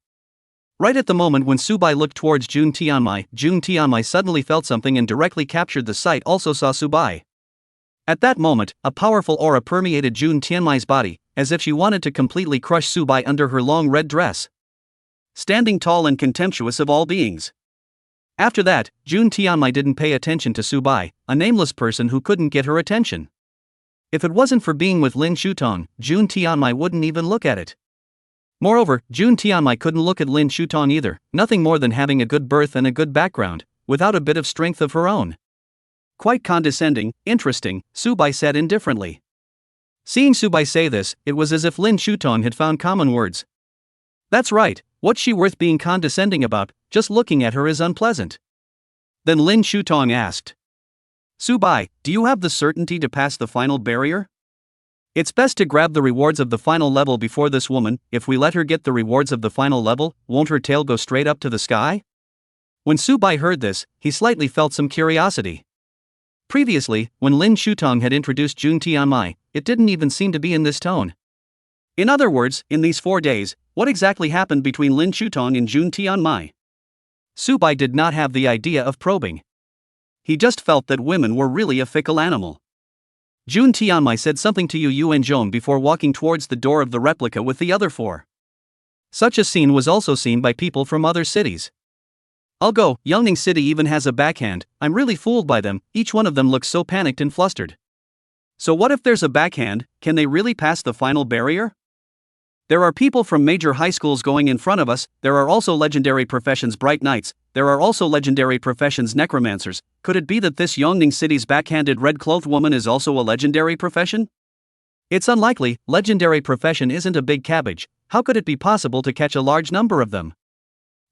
A: Right at the moment when Subai looked towards Jun Tianmai suddenly felt something and directly captured the sight also saw Subai. At that moment, a powerful aura permeated Jun Tianmai's body, as if she wanted to completely crush Subai under her long red dress. Standing tall and contemptuous of all beings. After that, Jun Tianmai didn't pay attention to Subai, a nameless person who couldn't get her attention. If it wasn't for being with Lin Shutong, Jun Tianmai wouldn't even look at it. Moreover, Jun Tianmai couldn't look at Lin Shutong either, nothing more than having a good birth and a good background, without a bit of strength of her own. Quite condescending, interesting, Subai said indifferently. Seeing Subai say this, it was as if Lin Shutong had found common words. That's right, what's she worth being condescending about, just looking at her is unpleasant. Then Lin Shutong asked. Subai, do you have the certainty to pass the final barrier? It's best to grab the rewards of the final level before this woman, if we let her get the rewards of the final level, won't her tail go straight up to the sky? When Subai heard this, he slightly felt some curiosity. Previously, when Lin Shutong had introduced Jun Tianmai, it didn't even seem to be in this tone. In other words, in these 4 days, what exactly happened between Lin Shutong and Jun Tianmai? Subai did not have the idea of probing. He just felt that women were really a fickle animal. Jun Tianmai said something to Yu and Zhong before walking towards the door of the replica with the other 4. Such a scene was also seen by people from other cities. I'll go, Yongning City even has a backhand, I'm really fooled by them, each one of them looks so panicked and flustered. So what if there's a backhand, can they really pass the final barrier? There are people from major high schools going in front of us, there are also legendary professions Bright Knights, there are also legendary professions Necromancers, could it be that this Yongning City's backhanded red-clothed woman is also a legendary profession? It's unlikely, legendary profession isn't a big cabbage, how could it be possible to catch a large number of them?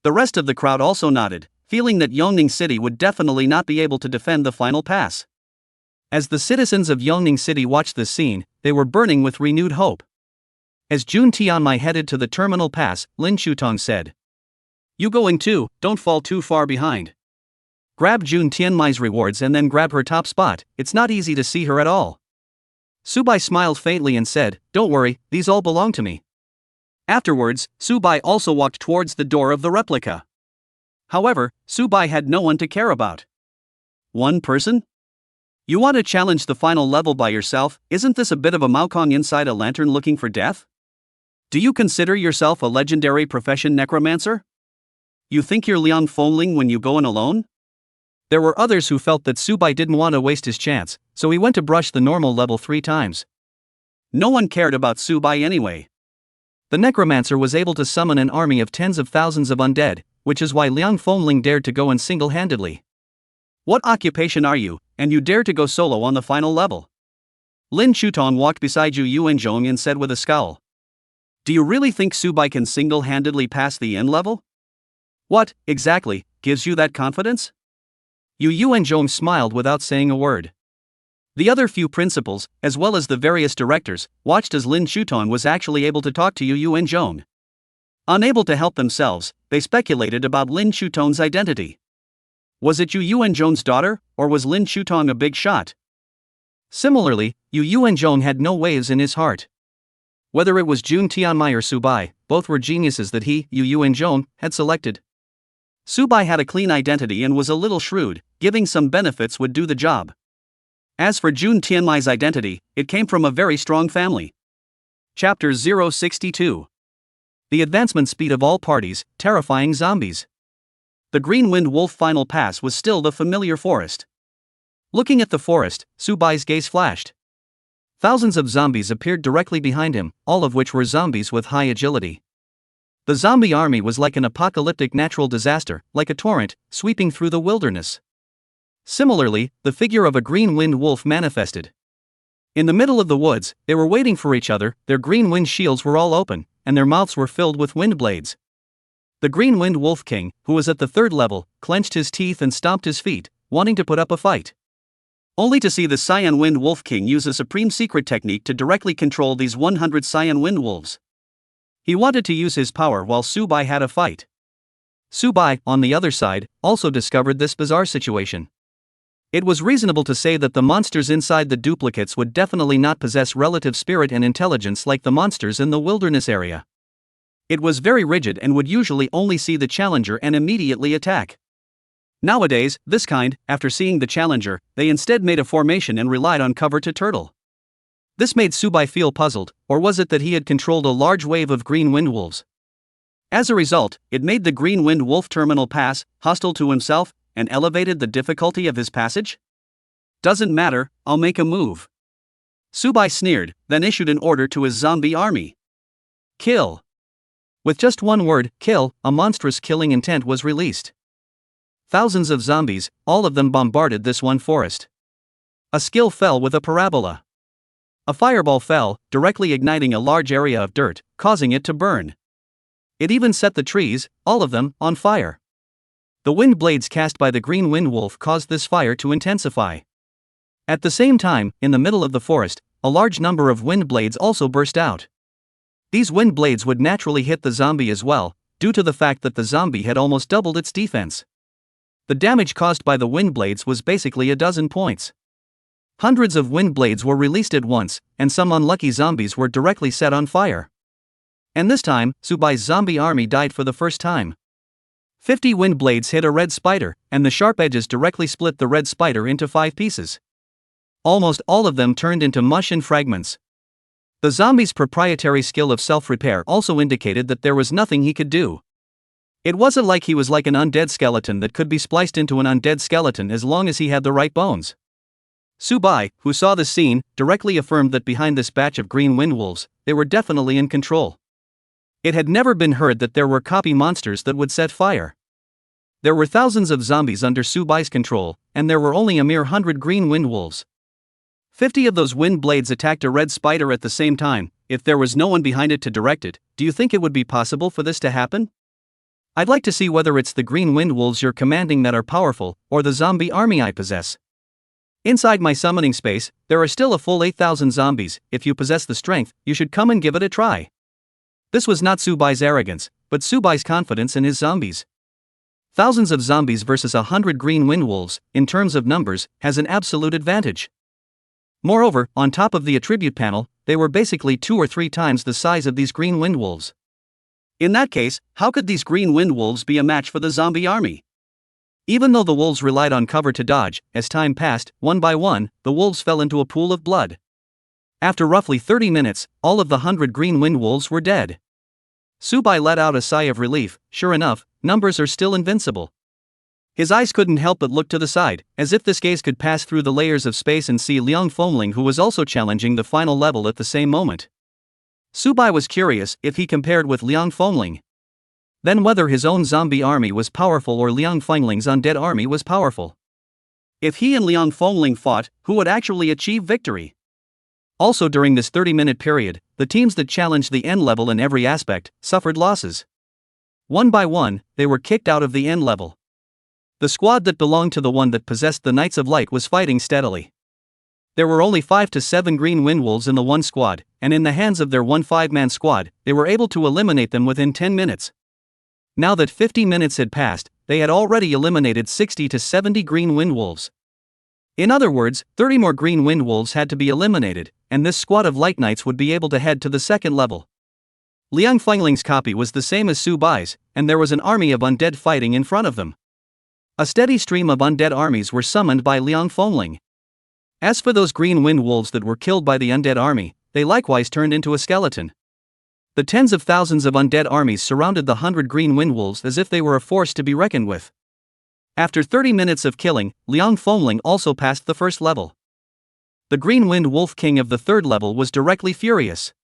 A: The rest of the crowd also nodded, feeling that Yongning City would definitely not be able to defend the final pass. As the citizens of Yongning City watched this scene, they were burning with renewed hope. As Jun Tianmai headed to the terminal pass, Lin Shutong said, You going too, don't fall too far behind. Grab Jun Tianmai's rewards and then grab her top spot, it's not easy to see her at all. Subai smiled faintly and said, Don't worry, these all belong to me. Afterwards, Subai also walked towards the door of the replica. However, Subai had no one to care about. One person? You want to challenge the final level by yourself, isn't this a bit of a Maokong inside a lantern looking for death? Do you consider yourself a legendary profession necromancer? You think you're Liang Fengling when you go in alone? There were others who felt that Subai didn't want to waste his chance, so he went to brush the normal level 3 times. No one cared about Subai anyway. The necromancer was able to summon an army of tens of thousands of undead, which is why Liang Fengling dared to go in single-handedly. What occupation are you, and you dare to go solo on the final level? Lin Chutong walked beside Yu Yuanzhong and said with a scowl. Do you really think Subai can single-handedly pass the N level? What, exactly, gives you that confidence? Yu Yuanzhong smiled without saying a word. The other few principals, as well as the various directors, watched as Lin Chutong was actually able to talk to Yu Yuanzhong. Unable to help themselves, they speculated about Lin Chutong's identity. Was it Yu Yuanzhong's daughter, or was Lin Chutong a big shot? Similarly, Yu Yuanzhong had no waves in his heart. Whether it was Jun Tianmai or Subai, both were geniuses that he, Yu Yuanzhong, had selected. Subai had a clean identity and was a little shrewd, giving some benefits would do the job. As for Jun Tianmai's identity, it came from a very strong family. Chapter 062. The advancement speed of all parties, terrifying zombies. The Green Wind Wolf final pass was still the familiar forest. Looking at the forest, Subai's gaze flashed. Thousands of zombies appeared directly behind him, all of which were zombies with high agility. The zombie army was like an apocalyptic natural disaster, like a torrent, sweeping through the wilderness. Similarly, the figure of a green wind wolf manifested. In the middle of the woods, they were waiting for each other, their green wind shields were all open, and their mouths were filled with wind blades. The Green Wind Wolf King, who was at the 3rd level, clenched his teeth and stomped his feet, wanting to put up a fight. Only to see the Cyan Wind Wolf King use a supreme secret technique to directly control these 100 Cyan Wind Wolves. He wanted to use his power while Subai had a fight. Subai, on the other side, also discovered this bizarre situation. It was reasonable to say that the monsters inside the duplicates would definitely not possess relative spirit and intelligence like the monsters in the wilderness area. It was very rigid and would usually only see the challenger and immediately attack. Nowadays, this kind, after seeing the challenger, they instead made a formation and relied on cover to turtle. This made Subai feel puzzled, or was it that he had controlled a large wave of green wind wolves? As a result, it made the Green Wind Wolf terminal pass hostile to himself, and elevated the difficulty of his passage? Doesn't matter, I'll make a move. Subai sneered, then issued an order to his zombie army. Kill. With just one word, kill, a monstrous killing intent was released. Thousands of zombies, all of them bombarded this one forest. A skill fell with a parabola. A fireball fell, directly igniting a large area of dirt, causing it to burn. It even set the trees, all of them, on fire. The wind blades cast by the Green Wind Wolf caused this fire to intensify. At the same time, in the middle of the forest, a large number of wind blades also burst out. These wind blades would naturally hit the zombie as well, due to the fact that the zombie had almost doubled its defense. The damage caused by the wind blades was basically a dozen points. Hundreds of wind blades were released at once, and some unlucky zombies were directly set on fire. And this time, Subai's zombie army died for the first time. 50 wind blades hit a red spider, and the sharp edges directly split the red spider into 5 pieces. Almost all of them turned into mush and fragments. The zombie's proprietary skill of self-repair also indicated that there was nothing he could do. It wasn't like he was like an undead skeleton that could be spliced into an undead skeleton as long as he had the right bones. Subai, who saw the scene, directly affirmed that behind this batch of green wind wolves, they were definitely in control. It had never been heard that there were copy monsters that would set fire. There were thousands of zombies under Subai's control, and there were only a mere 100 green wind wolves. 50 of those wind blades attacked a red spider at the same time. If there was no one behind it to direct it, do you think it would be possible for this to happen? I'd like to see whether it's the green wind wolves you're commanding that are powerful, or the zombie army I possess. Inside my summoning space, there are still a full 8,000 zombies. If you possess the strength, you should come and give it a try. This was not Subai's arrogance, but Subai's confidence in his zombies. Thousands of zombies versus 100 green wind wolves, in terms of numbers, has an absolute advantage. Moreover, on top of the attribute panel, they were basically 2 or 3 times the size of these green wind wolves. In that case, how could these green wind wolves be a match for the zombie army? Even though the wolves relied on cover to dodge, as time passed, one by one, the wolves fell into a pool of blood. After roughly 30 minutes, all of the 100 green wind wolves were dead. Subai let out a sigh of relief. Sure enough, numbers are still invincible. His eyes couldn't help but look to the side, as if this gaze could pass through the layers of space and see Liang Fengling, who was also challenging the final level at the same moment. Subai was curious if he compared with Liang Fengling. Then whether his own zombie army was powerful or Liang Fengling's undead army was powerful. If he and Liang Fengling fought, who would actually achieve victory? Also during this 30-minute period, the teams that challenged the N level in every aspect suffered losses. One by one, they were kicked out of the N level. The squad that belonged to the one that possessed the Knights of Light was fighting steadily. There were only 5 to 7 green windwolves in the one squad, and in the hands of their 5-man squad, they were able to eliminate them within 10 minutes. Now that 50 minutes had passed, they had already eliminated 60 to 70 green windwolves. In other words, 30 more green windwolves had to be eliminated, and this squad of Light Knights would be able to head to the second level. Liang Fengling's copy was the same as Su Bai's, and there was an army of undead fighting in front of them. A steady stream of undead armies were summoned by Liang Fengling. As for those green wind wolves that were killed by the undead army, they likewise turned into a skeleton. The tens of thousands of undead armies surrounded the 100 green wind wolves as if they were a force to be reckoned with. After 30 minutes of killing, Liang Fengling also passed the first level. The Green Wind Wolf King of the third level was directly furious.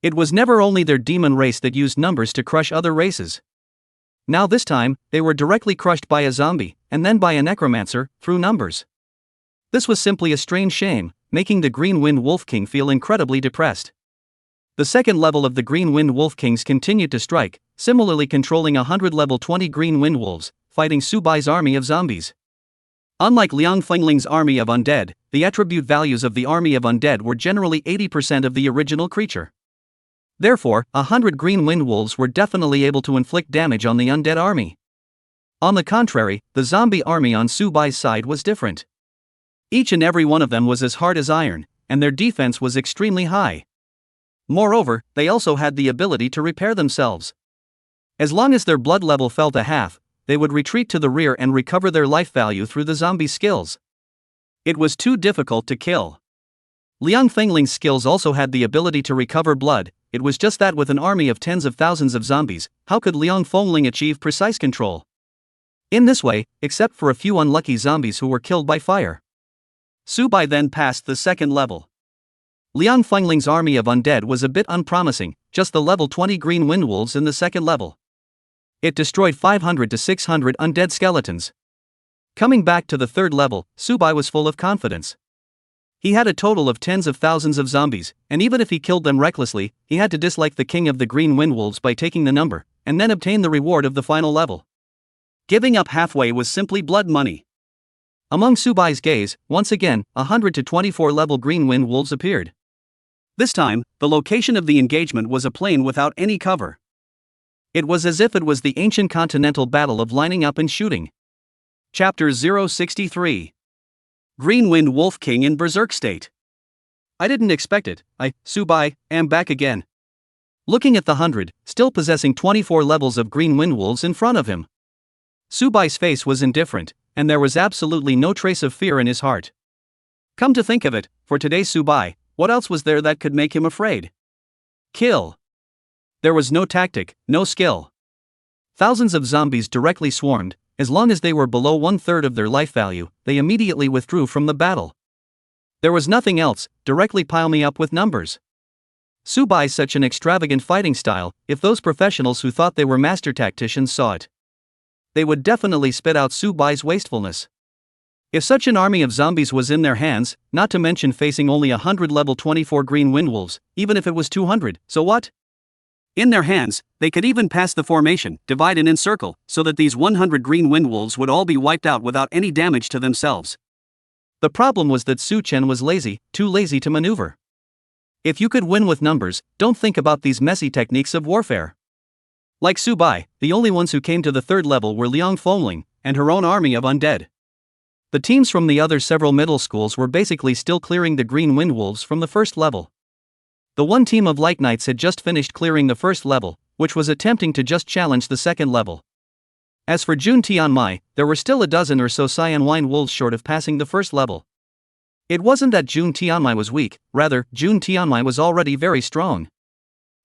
A: It was never only their demon race that used numbers to crush other races. Now this time, they were directly crushed by a zombie, and then by a necromancer, through numbers. This was simply a strange shame, making the Green Wind Wolf King feel incredibly depressed. The second level of the Green Wind Wolf Kings continued to strike, similarly controlling 100 level 20 Green Wind Wolves, fighting Su Bai's army of zombies. Unlike Liang Fengling's army of undead, the attribute values of the army of undead were generally 80% of the original creature. Therefore, 100 green wind wolves were definitely able to inflict damage on the undead army. On the contrary, the zombie army on Su Bai's side was different. Each and every one of them was as hard as iron, and their defense was extremely high. Moreover, they also had the ability to repair themselves. As long as their blood level fell to half, they would retreat to the rear and recover their life value through the zombie skills. It was too difficult to kill. Liang Fengling's skills also had the ability to recover blood. It was just that with an army of tens of thousands of zombies, how could Liang Fengling achieve precise control? In this way, except for a few unlucky zombies who were killed by fire. Su Bai then passed the second level. Liang Fengling's army of undead was a bit unpromising, just the level 20 green windwolves in the second level. It destroyed 500 to 600 undead skeletons. Coming back to the third level, Su Bai was full of confidence. He had a total of tens of thousands of zombies, and even if he killed them recklessly, he had to dislike the king of the green windwolves by taking the number, and then obtain the reward of the final level. Giving up halfway was simply blood money. Among Su Bai's gaze, once again, 100 to 24 level green wind wolves appeared. This time, the location of the engagement was a plain without any cover. It was as if it was the ancient continental battle of lining up and shooting. Chapter 063. Green Wind Wolf King in Berserk State. I didn't expect it. Su Bai, am back again. Looking at the 100, still possessing 24 levels of green wind wolves in front of him. Su Bai's face was indifferent, and there was absolutely no trace of fear in his heart. Come to think of it, for today's Su Bai, what else was there that could make him afraid? Kill. There was no tactic, no skill. Thousands of zombies directly swarmed. As long as they were below 1/3 of their life value, they immediately withdrew from the battle. There was nothing else, directly pile me up with numbers. Su Bai's such an extravagant fighting style, if those professionals who thought they were master tacticians saw it, they would definitely spit out Su Bai's wastefulness. If such an army of zombies was in their hands, not to mention facing only 100 level 24 green windwolves, even if it was 200, so what? In their hands, they could even pass the formation, divide and encircle, so that these 100 green windwolves would all be wiped out without any damage to themselves. The problem was that Su Chen was lazy, too lazy to maneuver. If you could win with numbers, don't think about these messy techniques of warfare. Like Su Bai, the only ones who came to the third level were Liang Fengling, and her own army of undead. The teams from the other several middle schools were basically still clearing the green windwolves from the first level. The one team of Light Knights had just finished clearing the first level, which was attempting to just challenge the second level. As for Jun Tianmai, there were still a dozen or so cyan wine wolves short of passing the first level. It wasn't that Jun Tianmai was weak, rather, Jun Tianmai was already very strong.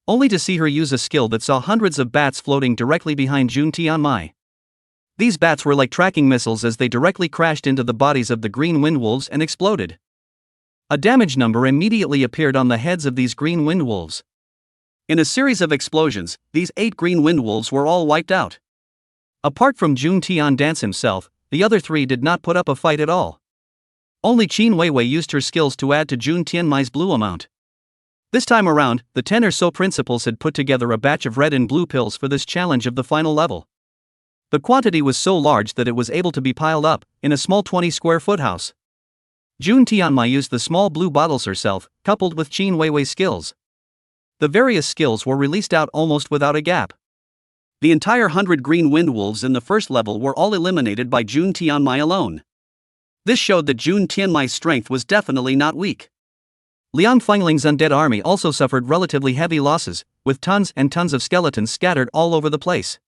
A: Only to see her use a skill that saw hundreds of bats floating directly behind Jun Tianmai. These bats were like tracking missiles as they directly crashed into the bodies of the green windwolves and exploded. A damage number immediately appeared on the heads of these green windwolves. In a series of explosions, these 8 green windwolves were all wiped out. Apart from Jun Tian Dance himself, the other three did not put up a fight at all. Only Qin Weiwei used her skills to add to Jun Tianmai's blue amount. This time around, the 10 or so principals had put together a batch of red and blue pills for this challenge of the final level. The quantity was so large that it was able to be piled up in a small 20-square-foot house. Jun Tianmai used the small blue bottles herself, coupled with Qin Weiwei's skills. The various skills were released out almost without a gap. The entire 100 green wind wolves in the first level were all eliminated by Jun Tianmai alone. This showed that Jun Tianmai's strength was definitely not weak. Liang Fengling's undead army also suffered relatively heavy losses, with tons and tons of skeletons scattered all over the place.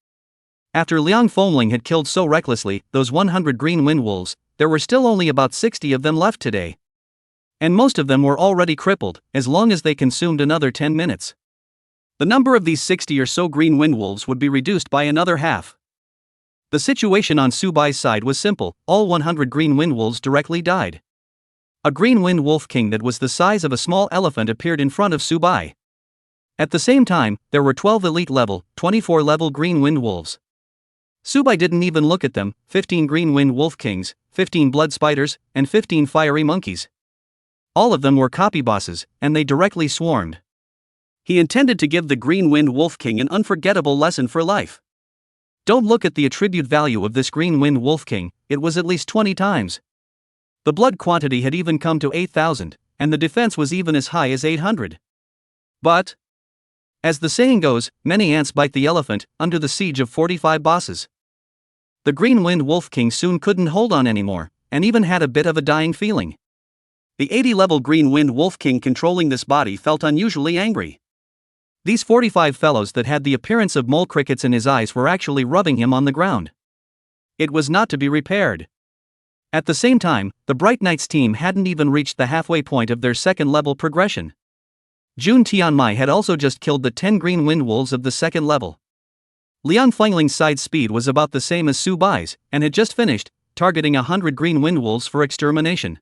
A: After Liang Fengling had killed so recklessly those 100 green wind wolves, there were still only about 60 of them left today. And most of them were already crippled, as long as they consumed another 10 minutes. The number of these 60 or so green wind wolves would be reduced by another half. The situation on Su Bai's side was simple: all 100 green wind wolves directly died. A green wind wolf king that was the size of a small elephant appeared in front of Su Bai. At the same time, there were 12 elite level, 24 level green wind wolves. Su Bai didn't even look at them: 15 green wind wolf kings, 15 blood spiders, and 15 fiery monkeys. All of them were copy bosses, and they directly swarmed. He intended to give the Green Wind Wolf King an unforgettable lesson for life. Don't look at the attribute value of this Green Wind Wolf King, it was at least 20 times. The blood quantity had even come to 8,000, and the defense was even as high as 800. But, as the saying goes, many ants bite the elephant, under the siege of 45 bosses. The Green Wind Wolf King soon couldn't hold on anymore, and even had a bit of a dying feeling. The 80-level Green Wind Wolf King controlling this body felt unusually angry. These 45 fellows that had the appearance of mole crickets in his eyes were actually rubbing him on the ground. It was not to be repaired. At the same time, the Bright Knights team hadn't even reached the halfway point of their second level progression. Jun Tianmai had also just killed the 10 green wind wolves of the second level. Liang Fengling's side speed was about the same as Su Bai's, and had just finished targeting 100 green wind wolves for extermination.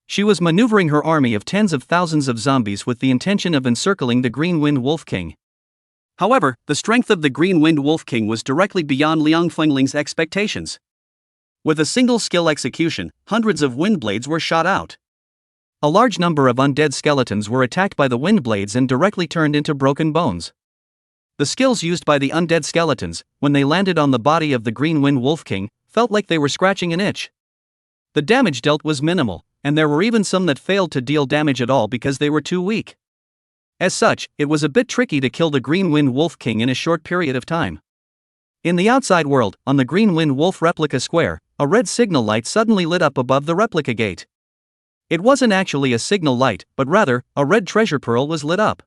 A: She was maneuvering her army of tens of thousands of zombies with the intention of encircling the Green Wind Wolf King. However, the strength of the Green Wind Wolf King was directly beyond Liang Fengling's expectations. With a single skill execution, hundreds of wind blades were shot out. A large number of undead skeletons were attacked by the wind blades and directly turned into broken bones. The skills used by the undead skeletons, when they landed on the body of the Green Wind Wolf King, felt like they were scratching an itch. The damage dealt was minimal, and there were even some that failed to deal damage at all because they were too weak. As such, it was a bit tricky to kill the Green Wind Wolf King in a short period of time. In the outside world, on the Green Wind Wolf replica square, a red signal light suddenly lit up above the replica gate. It wasn't actually a signal light, but rather, a red treasure pearl was lit up.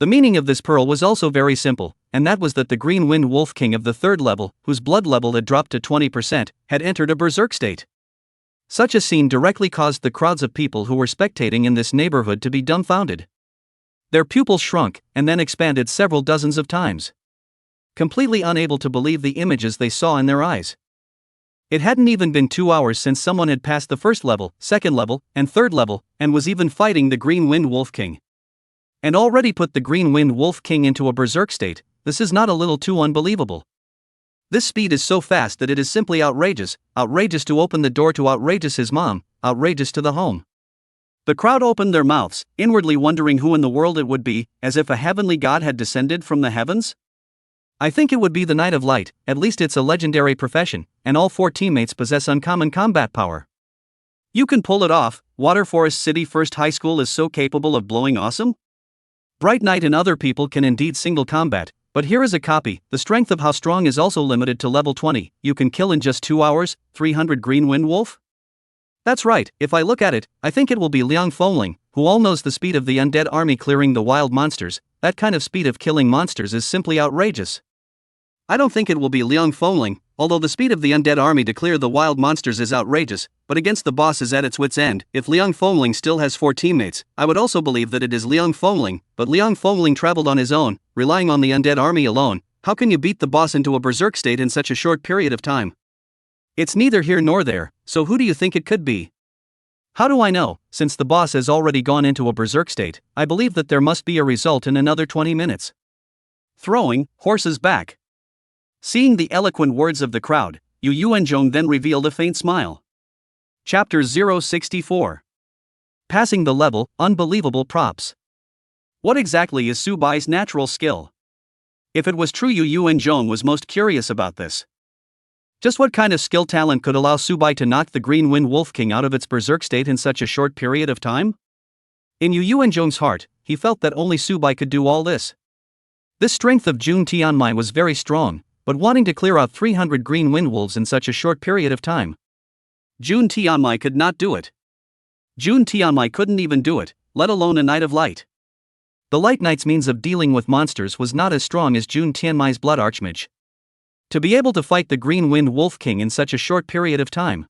A: The meaning of this pearl was also very simple, and that was that the Green Wind Wolf King of the third level, whose blood level had dropped to 20%, had entered a berserk state. Such a scene directly caused the crowds of people who were spectating in this neighborhood to be dumbfounded. Their pupils shrunk, and then expanded several dozens of times. Completely unable to believe the images they saw in their eyes. It hadn't even been 2 hours since someone had passed the first level, second level, and third level, and was even fighting the Green Wind Wolf King. And already put the Green Wind Wolf King into a berserk state. This is not a little too unbelievable. This speed is so fast that it is simply outrageous, outrageous to open the door to outrageous his mom, outrageous to the home. The crowd opened their mouths, inwardly wondering who in the world it would be, as if a heavenly god had descended from the heavens? I think it would be the Knight of Light, at least it's a legendary profession, and all 4 teammates possess uncommon combat power. You can pull it off. Water Forest City First High School is so capable of blowing awesome? Bright Knight and other people can indeed single combat. But here is a copy. The strength of how strong is also limited to level 20. You can kill in just 2 hours, 300 Green Wind Wolf? That's right, if I look at it, I think it will be Liang Fengling, who all knows the speed of the undead army clearing the wild monsters. That kind of speed of killing monsters is simply outrageous. I don't think it will be Liang Fengling, although the speed of the undead army to clear the wild monsters is outrageous, but against the boss is at its wit's end. If Liang Fengling still has 4 teammates, I would also believe that it is Liang Fengling, but Liang Fengling traveled on his own, relying on the undead army alone. How can you beat the boss into a berserk state in such a short period of time? It's neither here nor there, so who do you think it could be? How do I know? Since the boss has already gone into a berserk state, I believe that there must be a result in another 20 minutes. Throwing horses back. Seeing the eloquent words of the crowd, Yu Yuanzhong then revealed a faint smile. Chapter 064. Passing the level, unbelievable props. What exactly is Su Bai's natural skill? If it was true, Yu Yuanzhong was most curious about this. Just what kind of skill talent could allow Su Bai to knock the Green Wind Wolf King out of its berserk state in such a short period of time? In Yu Yuanzhong's heart, he felt that only Su Bai could do all this. This strength of Jun Tianmai was very strong, but wanting to clear out 300 Green Wind Wolves in such a short period of time, Jun Tianmai could not do it. Jun Tianmai couldn't even do it, let alone a Knight of Light. The Light Knight's means of dealing with monsters was not as strong as Jun Tianmai's Blood Archmage. To be able to fight the Green Wind Wolf King in such a short period of time.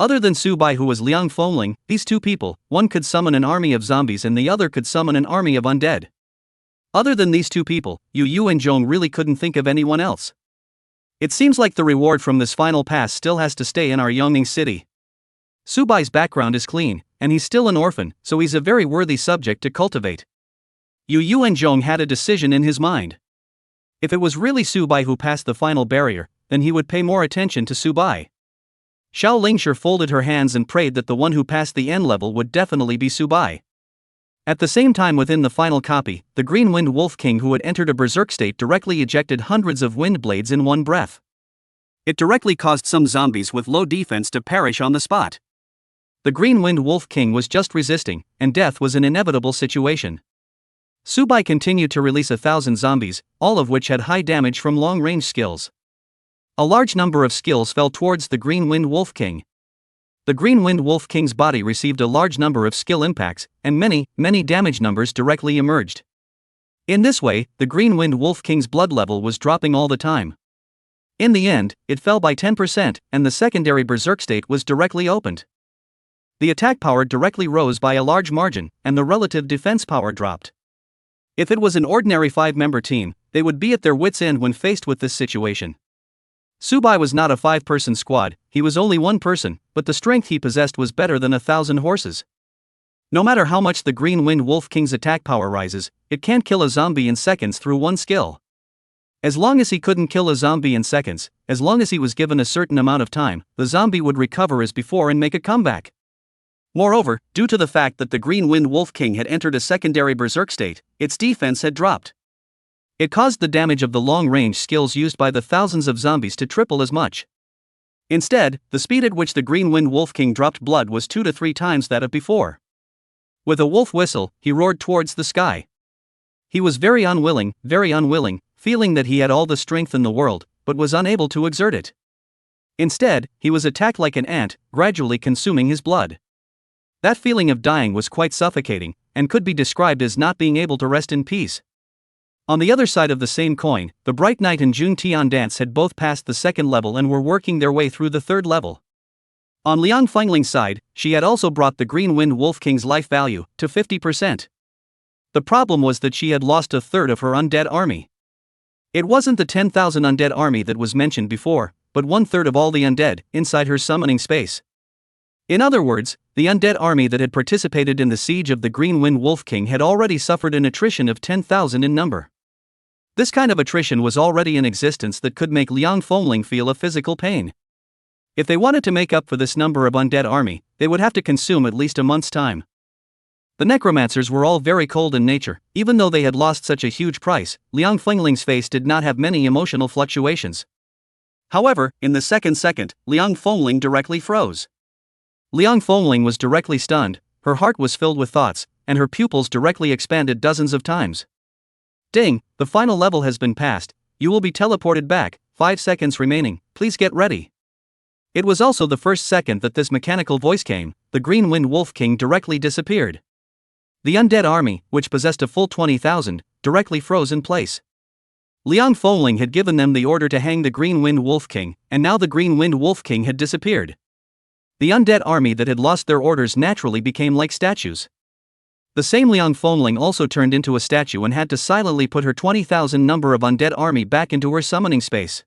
A: Other than Su Bai, who was Liang Fengling, these two people, one could summon an army of zombies and the other could summon an army of undead. Other than these two people, Yu Yuanzhong really couldn't think of anyone else. It seems like the reward from this final pass still has to stay in our Yongning city. Su Bai's background is clean, and he's still an orphan, so he's a very worthy subject to cultivate. Yu Yuanzhong had a decision in his mind. If it was really Su Bai who passed the final barrier, then he would pay more attention to Su Bai. Xiao Lingshi folded her hands and prayed that the one who passed the end level would definitely be Su Bai. At the same time, within the final copy, the Green Wind Wolf King who had entered a berserk state directly ejected hundreds of wind blades in one breath. It directly caused some zombies with low defense to perish on the spot. The Green Wind Wolf King was just resisting, and death was an inevitable situation. Su Bai continued to release 1,000 zombies, all of which had high damage from long-range skills. A large number of skills fell towards the Green Wind Wolf King. The Green Wind Wolf King's body received a large number of skill impacts, and many damage numbers directly emerged. In this way, the Green Wind Wolf King's blood level was dropping all the time. In the end, it fell by 10%, and the secondary berserk state was directly opened. The attack power directly rose by a large margin, and the relative defense power dropped. If it was an ordinary 5-member team, they would be at their wits' end when faced with this situation. Su Bai was not a 5-person squad, he was only one person, but the strength he possessed was better than 1,000 horses. No matter how much the Green Wind Wolf King's attack power rises, it can't kill a zombie in seconds through one skill. As long as he couldn't kill a zombie in seconds, as long as he was given a certain amount of time, the zombie would recover as before and make a comeback. Moreover, due to the fact that the Green Wind Wolf King had entered a secondary berserk state, its defense had dropped. It caused the damage of the long-range skills used by the thousands of zombies to triple as much. Instead, the speed at which the Green Wind Wolf King dropped blood was 2 to 3 times that of before. With a wolf whistle, he roared towards the sky. He was very unwilling, feeling that he had all the strength in the world, but was unable to exert it. Instead, he was attacked like an ant, gradually consuming his blood. That feeling of dying was quite suffocating, and could be described as not being able to rest in peace. On the other side of the same coin, the Bright Knight and Jun Tian Dance had both passed the second level and were working their way through the third level. On Liang Fengling's side, she had also brought the Green Wind Wolf King's life value to 50%. The problem was that she had lost a third of her undead army. It wasn't the 10,000 undead army that was mentioned before, but 1/3 of all the undead inside her summoning space. In other words, the undead army that had participated in the siege of the Green Wind Wolf King had already suffered an attrition of 10,000 in number. This kind of attrition was already in existence that could make Liang Fengling feel a physical pain. If they wanted to make up for this number of undead army, they would have to consume at least a month's time. The necromancers were all very cold in nature. Even though they had lost such a huge price, Liang Fengling's face did not have many emotional fluctuations. However, in the second, Liang Fengling directly froze. Liang Fengling was directly stunned, her heart was filled with thoughts, and her pupils directly expanded dozens of times. Ding, the final level has been passed, you will be teleported back, 5 seconds remaining, please get ready. It was also the first second that this mechanical voice came, the Green Wind Wolf King directly disappeared. The undead army, which possessed a full 20,000, directly froze in place. Liang Fengling had given them the order to hang the Green Wind Wolf King, and now the Green Wind Wolf King had disappeared. The undead army that had lost their orders naturally became like statues. The same Liang Fengling also turned into a statue and had to silently put her 20,000 number of undead army back into her summoning space.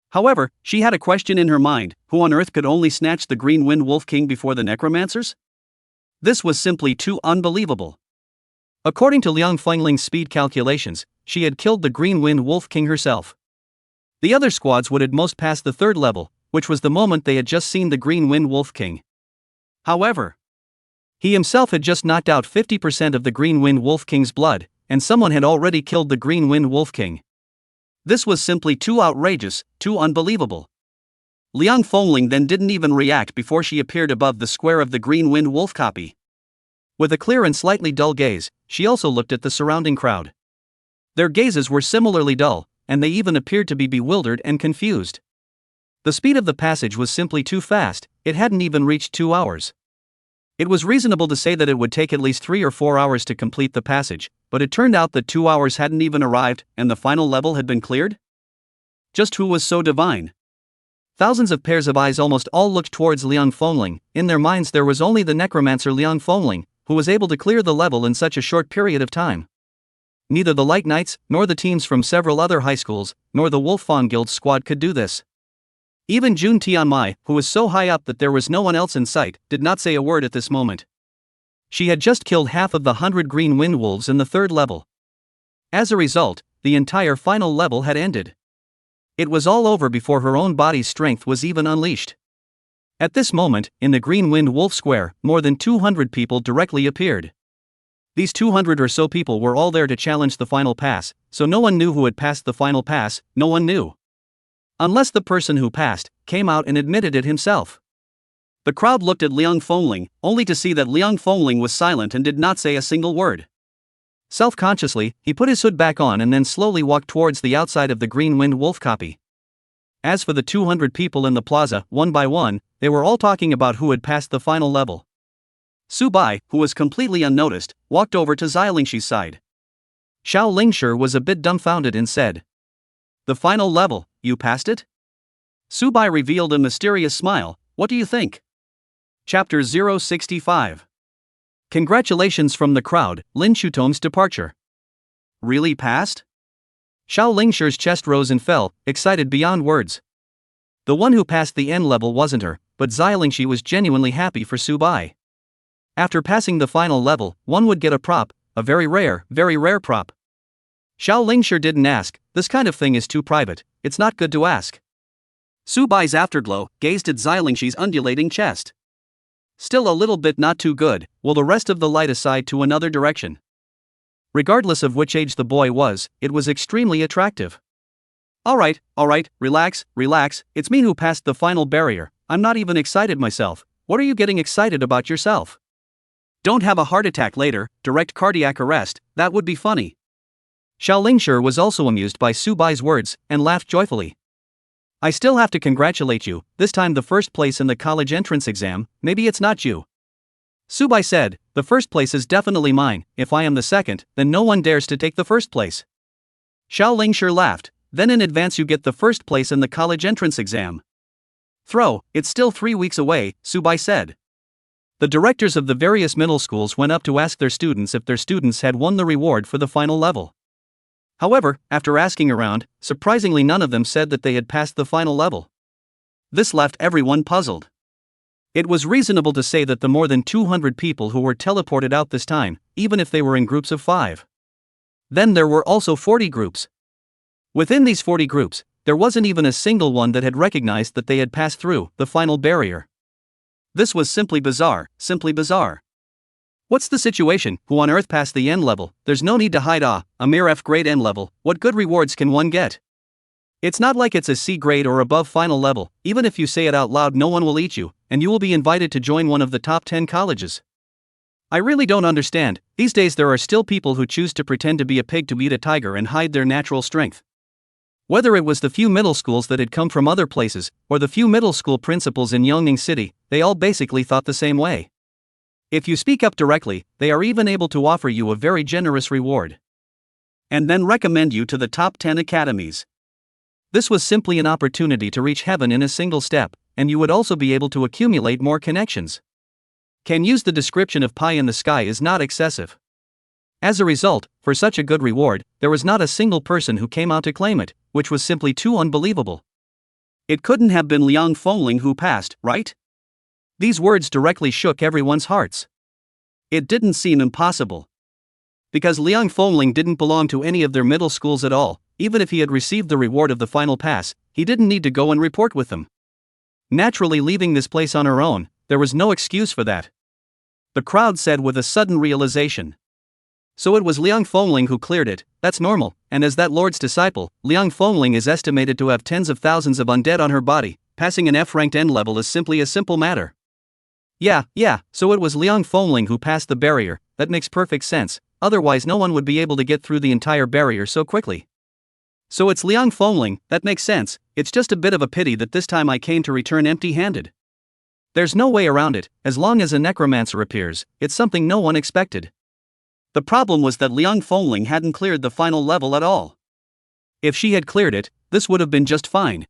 A: However, she had a question in her mind: who on earth could only snatch the Green Wind Wolf King before the necromancers? This was simply too unbelievable. According to Liang Fengling's speed calculations, she had killed the Green Wind Wolf King herself. The other squads would at most pass the third level, which was the moment they had just seen the Green Wind Wolf King. However, he himself had just knocked out 50% of the Green Wind Wolf King's blood, and someone had already killed the Green Wind Wolf King. This was simply too outrageous, too unbelievable. Liang Fengling then didn't even react before she appeared above the square of the Green Wind Wolf copy. With a clear and slightly dull gaze, she also looked at the surrounding crowd. Their gazes were similarly dull, and they even appeared to be bewildered and confused. The speed of the passage was simply too fast, it hadn't even reached 2 hours. It was reasonable to say that it would take at least 3 or 4 hours to complete the passage, but it turned out that 2 hours hadn't even arrived and the final level had been cleared? Just who was so divine? Thousands of pairs of eyes almost all looked towards Liang Fengling. In their minds there was only the necromancer Liang Fengling, who was able to clear the level in such a short period of time. Neither the Light Knights, nor the teams from several other high schools, nor the Wolf Fawn Guild squad could do this. Even Jun Tianmai, who was so high up that there was no one else in sight, did not say a word at this moment. She had just killed half of the 100 Green Wind Wolves in the third level. As a result, the entire final level had ended. It was all over before her own body's strength was even unleashed. At this moment, in the Green Wind Wolf Square, more than 200 people directly appeared. These 200 or so people were all there to challenge the final pass, so no one knew who had passed the final pass, no one knew. Unless the person who passed came out and admitted it himself. The crowd looked at Liang Fengling, only to see that Liang Fengling was silent and did not say a single word. Self-consciously, he put his hood back on and then slowly walked towards the outside of the Green Wind Wolf copy. As for the 200 people in the plaza, one by one, they were all talking about who had passed the final level. Su Bai, who was completely unnoticed, walked over to Xialingshi's side. Xiao Lingshi was a bit dumbfounded and said, "The final level, you passed it?" Su Bai revealed a mysterious smile. "What do you think?" Chapter 065. Congratulations from the crowd, Lin Shutom's departure. Really passed? Xiao Lingshi's chest rose and fell, excited beyond words. The one who passed the end level wasn't her, but Xialingshi was genuinely happy for Su Bai. After passing the final level, one would get a prop, a very rare prop. Xiao Lingshi didn't ask, this kind of thing is too private, it's not good to ask. Su Bai's afterglow gazed at Xialingshi's undulating chest. Still a little bit not too good, will the rest of the light aside to another direction. Regardless of which age the boy was, it was extremely attractive. Alright, relax, it's me who passed the final barrier, I'm not even excited myself, what are you getting excited about yourself? Don't have a heart attack later, direct cardiac arrest, that would be funny. Xiao Lingshi was also amused by Su Bai's words, and laughed joyfully. I still have to congratulate you, this time the first place in the college entrance exam, maybe it's not you. Su Bai said, the first place is definitely mine, if I am the second, then no one dares to take the first place. Xiao Lingshi laughed, then in advance you get the first place in the college entrance exam. It's still 3 weeks away, Su Bai said. The directors of the various middle schools went up to ask their students if their students had won the reward for the final level. However, after asking around, surprisingly none of them said that they had passed the final level. This left everyone puzzled. It was reasonable to say that the more than 200 people who were teleported out this time, even if they were in groups of 5. Then there were also 40 groups. Within these 40 groups, there wasn't even a single one that had recognized that they had passed through the final barrier. This was simply bizarre, What's the situation? Who on earth passed the end level? There's no need to hide. A mere F grade end level, what good rewards can one get? It's not like it's a C grade or above final level, even if you say it out loud no one will eat you, and you will be invited to join one of the top 10 colleges. I really don't understand, these days there are still people who choose to pretend to be a pig to eat a tiger and hide their natural strength. Whether it was the few middle schools that had come from other places, or the few middle school principals in Yongning City, they all basically thought the same way. If you speak up directly, they are even able to offer you a very generous reward. And then recommend you to the top 10 academies. This was simply an opportunity to reach heaven in a single step, and you would also be able to accumulate more connections. Can use the description of pie in the sky is not excessive. As a result, for such a good reward, there was not a single person who came out to claim it, which was simply too unbelievable. It couldn't have been Liang Fengling who passed, right? These words directly shook everyone's hearts. It didn't seem impossible. Because Liang Fengling didn't belong to any of their middle schools at all, even if he had received the reward of the final pass, he didn't need to go and report with them. Naturally, leaving this place on her own, there was no excuse for that. The crowd said with a sudden realization. So it was Liang Fengling who cleared it. That's normal, and as that lord's disciple, Liang Fengling is estimated to have tens of thousands of undead on her body. Passing an F-ranked end level is simply a simple matter. Yeah, so it was Liang Fengling who passed the barrier. That makes perfect sense, otherwise no one would be able to get through the entire barrier so quickly. So it's Liang Fengling, that makes sense. It's just a bit of a pity that this time I came to return empty-handed. There's no way around it. As long as a necromancer appears, it's something no one expected. The problem was that Liang Fengling hadn't cleared the final level at all. If she had cleared it, this would have been just fine.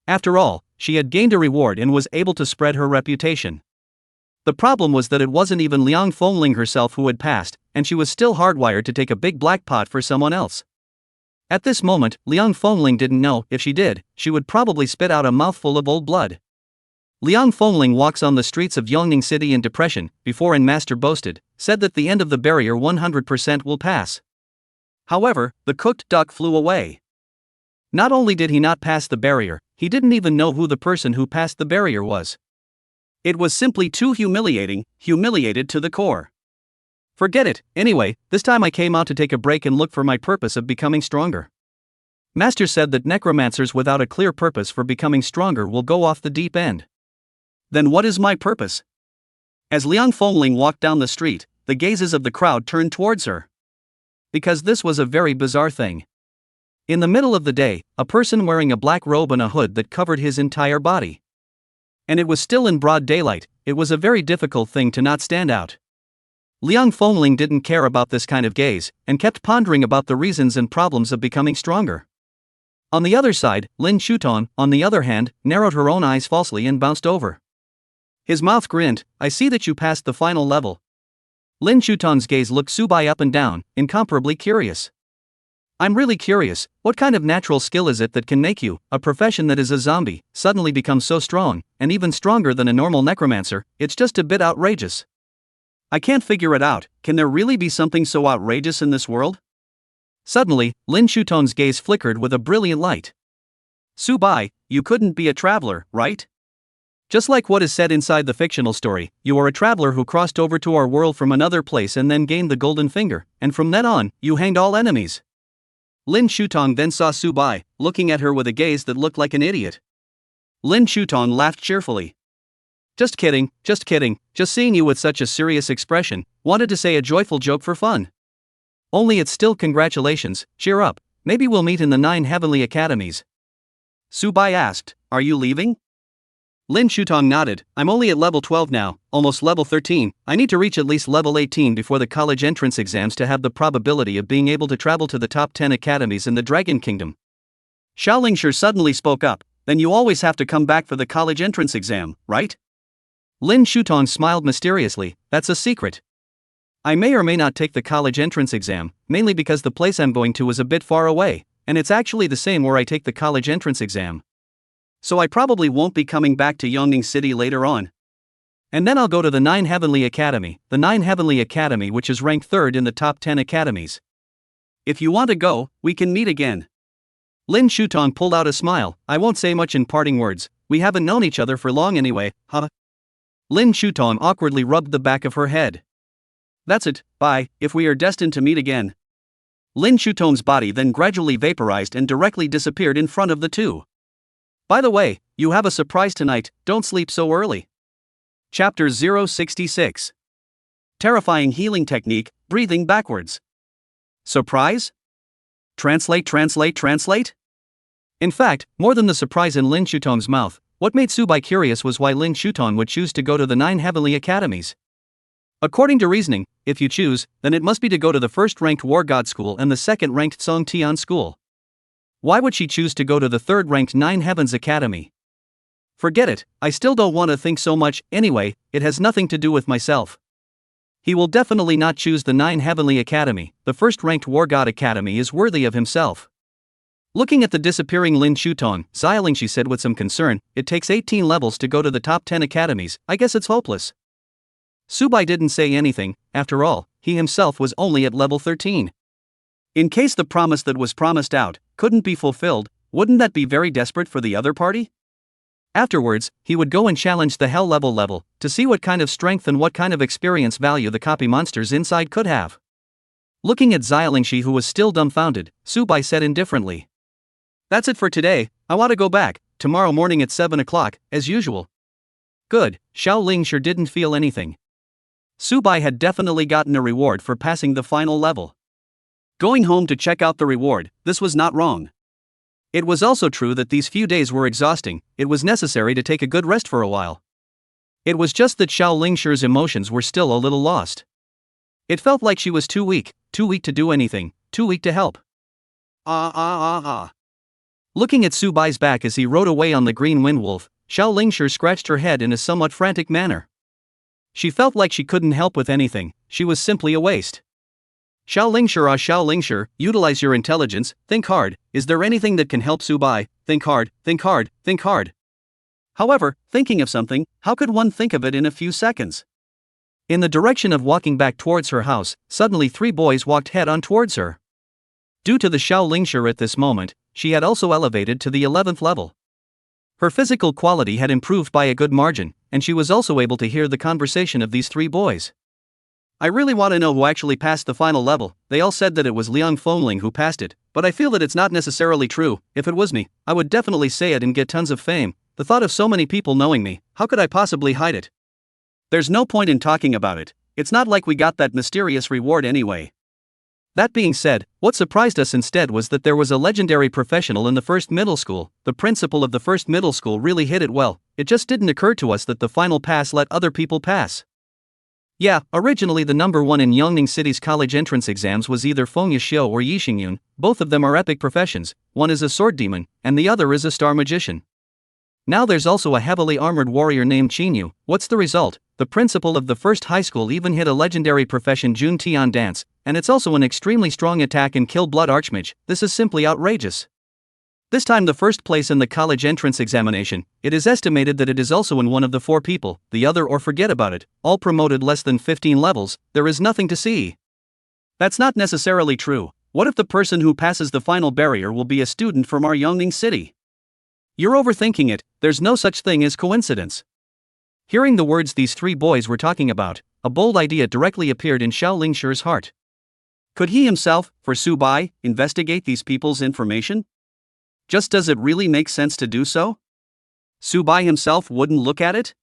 A: After all, she had gained a reward and was able to spread her reputation. The problem was that it wasn't even Liang Fengling herself who had passed, and she was still hardwired to take a big black pot for someone else. At this moment, Liang Fengling didn't know, if she did, she would probably spit out a mouthful of old blood. Liang Fengling walks on the streets of Yongning City in depression, before and Master boasted, said that the end of the barrier 100% will pass. However, the cooked duck flew away. Not only did he not pass the barrier, he didn't even know who the person who passed the barrier was. It was simply too humiliated to the core. Forget it, anyway, this time I came out to take a break and look for my purpose of becoming stronger. Master said that necromancers without a clear purpose for becoming stronger will go off the deep end. Then what is my purpose? As Liang Fengling walked down the street, the gazes of the crowd turned towards her. Because this was a very bizarre thing. In the middle of the day, a person wearing a black robe and a hood that covered his entire body. And it was still in broad daylight. It was a very difficult thing to not stand out. Liang Fengling didn't care about this kind of gaze, and kept pondering about the reasons and problems of becoming stronger. On the other side, Lin Shuton, on the other hand, narrowed her own eyes falsely and bounced over. His mouth grinned. I see that you passed the final level. Lin Shuton's gaze looked Subai up and down, incomparably curious. I'm really curious, what kind of natural skill is it that can make you, a profession that is a zombie, suddenly become so strong, and even stronger than a normal necromancer? It's just a bit outrageous. I can't figure it out. Can there really be something so outrageous in this world? Suddenly, Lin Shuton's gaze flickered with a brilliant light. Subai, you couldn't be a traveler, right? Just like what is said inside the fictional story, you are a traveler who crossed over to our world from another place and then gained the golden finger, and from then on, you hanged all enemies. Lin Shuton then saw Subai, looking at her with a gaze that looked like an idiot. Lin Shuton laughed cheerfully. Just kidding, just seeing you with such a serious expression, wanted to say a joyful joke for fun. Only it's still congratulations, cheer up, maybe we'll meet in the 9 heavenly academies. Subai asked, are you leaving? Lin Shuton nodded, I'm only at level 12 now, almost level 13, I need to reach at least level 18 before the college entrance exams to have the probability of being able to travel to the top 10 academies in the Dragon Kingdom. Xiaolingshi suddenly spoke up, then you always have to come back for the college entrance exam, right? Lin Shuton smiled mysteriously, that's a secret. I may or may not take the college entrance exam, mainly because the place I'm going to is a bit far away, and it's actually the same where I take the college entrance exam. So I probably won't be coming back to Yongning City later on. And then I'll go to the 9 Heavenly Academy, the 9 Heavenly Academy which is ranked 3rd in the top 10 academies. If you want to go, we can meet again. Lin Shuton pulled out a smile, I won't say much in parting words, we haven't known each other for long anyway, huh? Lin Shuton awkwardly rubbed the back of her head. That's it, bye, if we are destined to meet again. Lin Shuton's body then gradually vaporized and directly disappeared in front of the two. By the way, you have a surprise tonight, don't sleep so early. Chapter 066. Terrifying healing technique, breathing backwards. Surprise? Translate. In fact, more than the surprise in Lin Shuton's mouth, what made Subai curious was why Lin Shuton would choose to go to the 9 heavenly academies. According to reasoning, if you choose, then it must be to go to the first-ranked War God School and the second-ranked Song Tian School. Why would she choose to go to the third-ranked 9 Heavens Academy? Forget it, I still don't want to think so much, anyway, it has nothing to do with myself. He will definitely not choose the 9 Heavenly Academy, the first-ranked War God Academy is worthy of himself. Looking at the disappearing Lin Shuton, Xiaolingshi said with some concern, it takes 18 levels to go to the top 10 academies, I guess it's hopeless. Subai didn't say anything, after all, he himself was only at level 13. In case the promise that was promised out, couldn't be fulfilled, wouldn't that be very desperate for the other party? Afterwards, he would go and challenge the hell level to see what kind of strength and what kind of experience value the copy monsters inside could have. Looking at Xiaolingshi, who was still dumbfounded, Subai said indifferently, "That's it for today, I want to go back, tomorrow morning at 7 o'clock, as usual." Good, Xiaoling sure didn't feel anything. Subai had definitely gotten a reward for passing the final level. Going home to check out the reward, this was not wrong. It was also true that these few days were exhausting, it was necessary to take a good rest for a while. It was just that Xiaolingshi's emotions were still a little lost. It felt like she was too weak to do anything, too weak to help. Looking at Subai's back as he rode away on the green windwolf, Xiaolingshi scratched her head in a somewhat frantic manner. She felt like she couldn't help with anything, she was simply a waste. Xiaolingshi, utilize your intelligence, think hard, is there anything that can help Subai? Think hard, think hard, think hard. However, thinking of something, how could one think of it in a few seconds? In the direction of walking back towards her house, suddenly 3 boys walked head-on towards her. Due to the Xiaolingshi at this moment, she had also elevated to the 11th level. Her physical quality had improved by a good margin, and she was also able to hear the conversation of these 3 boys. "I really want to know who actually passed the final level. They all said that it was Liang Fengling who passed it, but I feel that it's not necessarily true. If it was me, I would definitely say it and get tons of fame. The thought of so many people knowing me, how could I possibly hide it? There's no point in talking about it, it's not like we got that mysterious reward anyway." That being said, what surprised us instead was that there was a legendary professional in the first middle school. The principal of the first middle school really hit it well, it just didn't occur to us that the final pass let other people pass. Yeah, originally the number 1 in Yongning City's college entrance exams was either Feng Yishio or Yixingyun, both of them are epic professions, one is a sword demon, and the other is a star magician. Now there's also a heavily armored warrior named Qinyu. What's the result? The principal of the first high school even hit a legendary profession Jun Tian dance, and it's also an extremely strong attack and kill blood archmage. This is simply outrageous. This time the first place in the college entrance examination, it is estimated that it is also in one of the 4 people, the other or forget about it, all promoted less than 15 levels, there is nothing to see. That's not necessarily true. What if the person who passes the final barrier will be a student from our Yongning City? You're overthinking it, there's no such thing as coincidence. Hearing the words these 3 boys were talking about, a bold idea directly appeared in Xiaolingshi's heart. Could he himself, for Subai, investigate these people's information? Just does it really make sense to do so? Subai himself wouldn't look at it?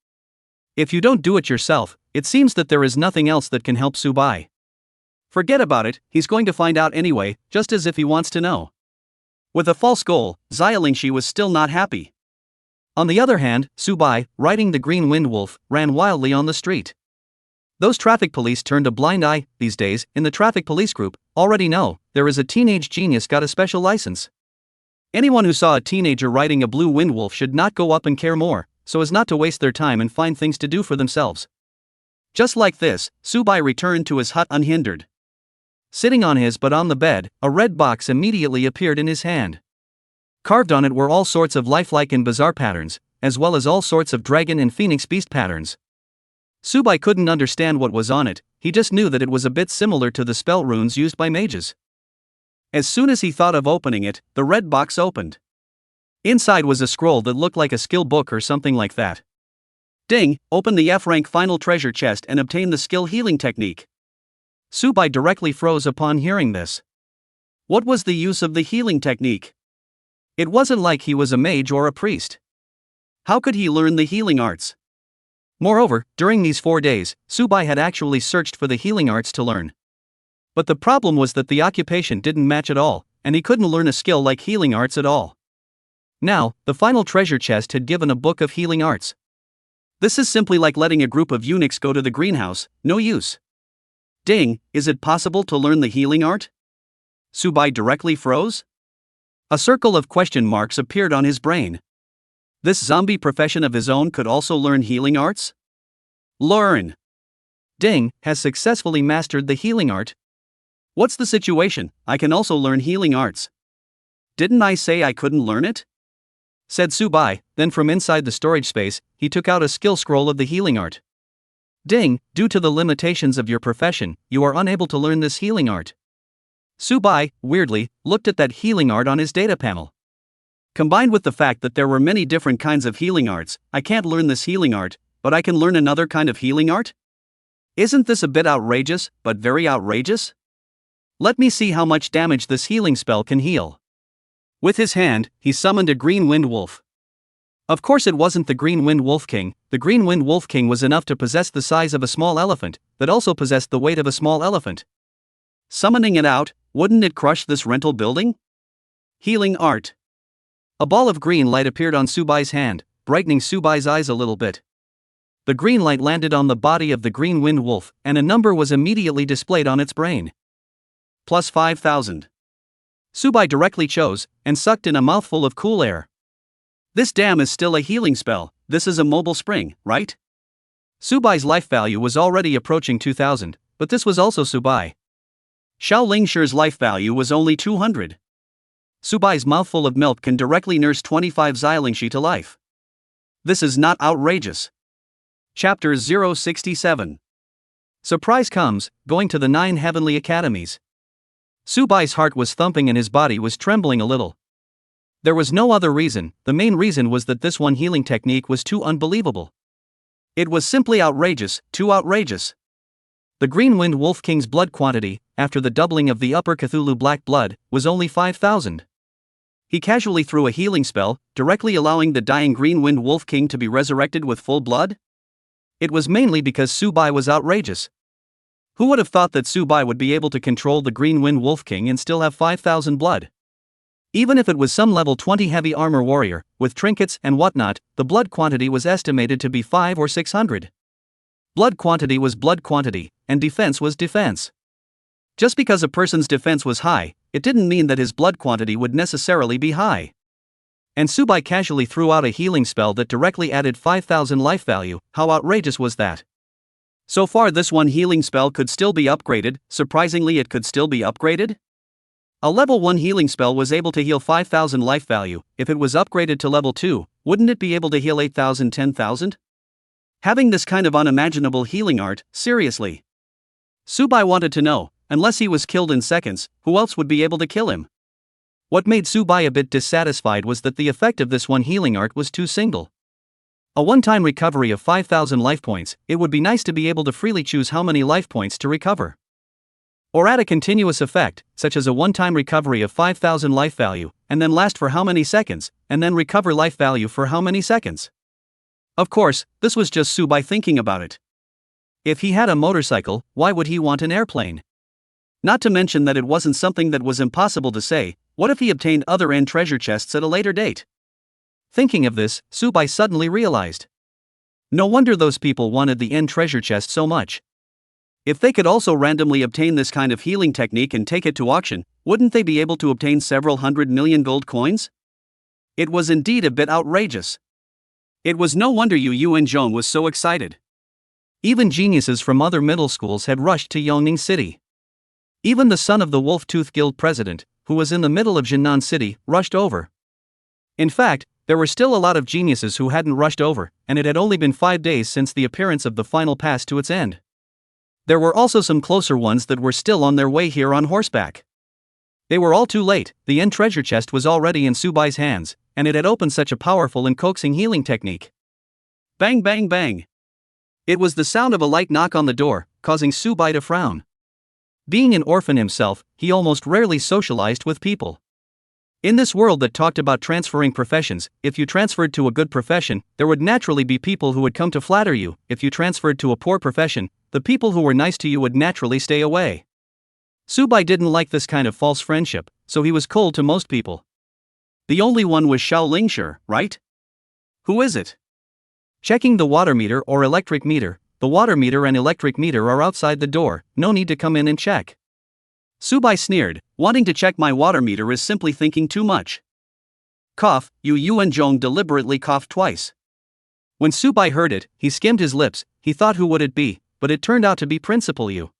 A: If you don't do it yourself, it seems that there is nothing else that can help Subai. Forget about it, he's going to find out anyway, just as if he wants to know. With a false goal, Xiaolingshi was still not happy. On the other hand, Subai, riding the green windwolf, ran wildly on the street. Those traffic police turned a blind eye. These days, in the traffic police group, already know, there is a teenage genius got a special license. Anyone who saw a teenager riding a blue windwolf should not go up and care more, so as not to waste their time and find things to do for themselves. Just like this, Subai returned to his hut unhindered. Sitting on his but on the bed, a red box immediately appeared in his hand. Carved on it were all sorts of lifelike and bizarre patterns, as well as all sorts of dragon and phoenix beast patterns. Subai couldn't understand what was on it, he just knew that it was a bit similar to the spell runes used by mages. As soon as he thought of opening it, the red box opened. Inside was a scroll that looked like a skill book or something like that. Ding, open the F-rank final treasure chest and obtain the skill healing technique. Subai directly froze upon hearing this. What was the use of the healing technique? It wasn't like he was a mage or a priest. How could he learn the healing arts? Moreover, during these 4 days, Subai had actually searched for the healing arts to learn. But the problem was that the occupation didn't match at all, and he couldn't learn a skill like healing arts at all. Now, the final treasure chest had given a book of healing arts. This is simply like letting a group of eunuchs go to the greenhouse, no use. Ding, is it possible to learn the healing art? Subai directly froze? A circle of question marks appeared on his brain. This zombie profession of his own could also learn healing arts? Learn! Ding, has successfully mastered the healing art. What's the situation? I can also learn healing arts. Didn't I say I couldn't learn it? Said Subai, then from inside the storage space, he took out a skill scroll of the healing art. Ding, due to the limitations of your profession, you are unable to learn this healing art. Subai, weirdly, looked at that healing art on his data panel. Combined with the fact that there were many different kinds of healing arts, I can't learn this healing art, but I can learn another kind of healing art? Isn't this a bit outrageous, but very outrageous? Let me see how much damage this healing spell can heal. With his hand, he summoned a green wind wolf. Of course it wasn't the green wind wolf king. The green wind wolf king was enough to possess the size of a small elephant, that also possessed the weight of a small elephant. Summoning it out, wouldn't it crush this rental building? Healing art. A ball of green light appeared on Subai's hand, brightening Subai's eyes a little bit. The green light landed on the body of the green wind wolf, and a number was immediately displayed on its brain. Plus 5,000. Subai directly chose, and sucked in a mouthful of cool air. This dam is still a healing spell. This is a mobile spring, right? Subai's life value was already approaching 2,000, but this was also Subai. Xiao Lingshi's life value was only 200. Subai's mouthful of milk can directly nurse 25 Xilingshi to life. This is not outrageous. Chapter 067. Surprise comes, going to the 9 heavenly academies. Subai's heart was thumping and his body was trembling a little. There was no other reason. The main reason was that this one healing technique was too unbelievable. It was simply outrageous, too outrageous. The Green Wind Wolf King's blood quantity, after the doubling of the Upper Cthulhu Black Blood, was only 5,000. He casually threw a healing spell, directly allowing the dying Green Wind Wolf King to be resurrected with full blood? It was mainly because Subai was outrageous. Who would have thought that Subai would be able to control the Green Wind Wolf King and still have 5,000 blood? Even if it was some level 20 heavy armor warrior, with trinkets and whatnot, the blood quantity was estimated to be 500 or 600. Blood quantity was blood quantity, and defense was defense. Just because a person's defense was high, it didn't mean that his blood quantity would necessarily be high. And Subai casually threw out a healing spell that directly added 5,000 life value. How outrageous was that? So far this one healing spell could still be upgraded. Surprisingly, it could still be upgraded? A level 1 healing spell was able to heal 5,000 life value. If it was upgraded to level 2, wouldn't it be able to heal 8,000, 10,000? Having this kind of unimaginable healing art, seriously. Subai wanted to know, unless he was killed in seconds, who else would be able to kill him? What made Subai a bit dissatisfied was that the effect of this one healing art was too single. A one-time recovery of 5,000 life points, it would be nice to be able to freely choose how many life points to recover. Or add a continuous effect, such as a one-time recovery of 5,000 life value, and then last for how many seconds, and then recover life value for how many seconds. Of course, this was just Subai thinking about it. If he had a motorcycle, why would he want an airplane? Not to mention that it wasn't something that was impossible to say. What if he obtained other end treasure chests at a later date? Thinking of this, Subai suddenly realized. No wonder those people wanted the end treasure chest so much. If they could also randomly obtain this kind of healing technique and take it to auction, wouldn't they be able to obtain several 100 million gold coins? It was indeed a bit outrageous. It was no wonder Yu Yuanzhong was so excited. Even geniuses from other middle schools had rushed to Yongning City. Even the son of the Wolf Tooth Guild president, who was in the middle of Jinan City, rushed over. In fact, there were still a lot of geniuses who hadn't rushed over, and it had only been 5 days since the appearance of the final pass to its end. There were also some closer ones that were still on their way here on horseback. They were all too late. The end treasure chest was already in Subai's hands, and it had opened such a powerful and coaxing healing technique. Bang bang bang. It was the sound of a light knock on the door, causing Subai to frown. Being an orphan himself, he almost rarely socialized with people. In this world that talked about transferring professions, if you transferred to a good profession, there would naturally be people who would come to flatter you. If you transferred to a poor profession, the people who were nice to you would naturally stay away. Subai didn't like this kind of false friendship, so he was cold to most people. The only one was Xiao Lingshi, right? Who is it? Checking the water meter or electric meter. The water meter and electric meter are outside the door, no need to come in and check. Subai sneered, wanting to check my water meter is simply thinking too much. Cough, Yu Yuanzhong deliberately coughed twice. When Subai heard it, he skimmed his lips. He thought who would it be, but it turned out to be Principal Yu.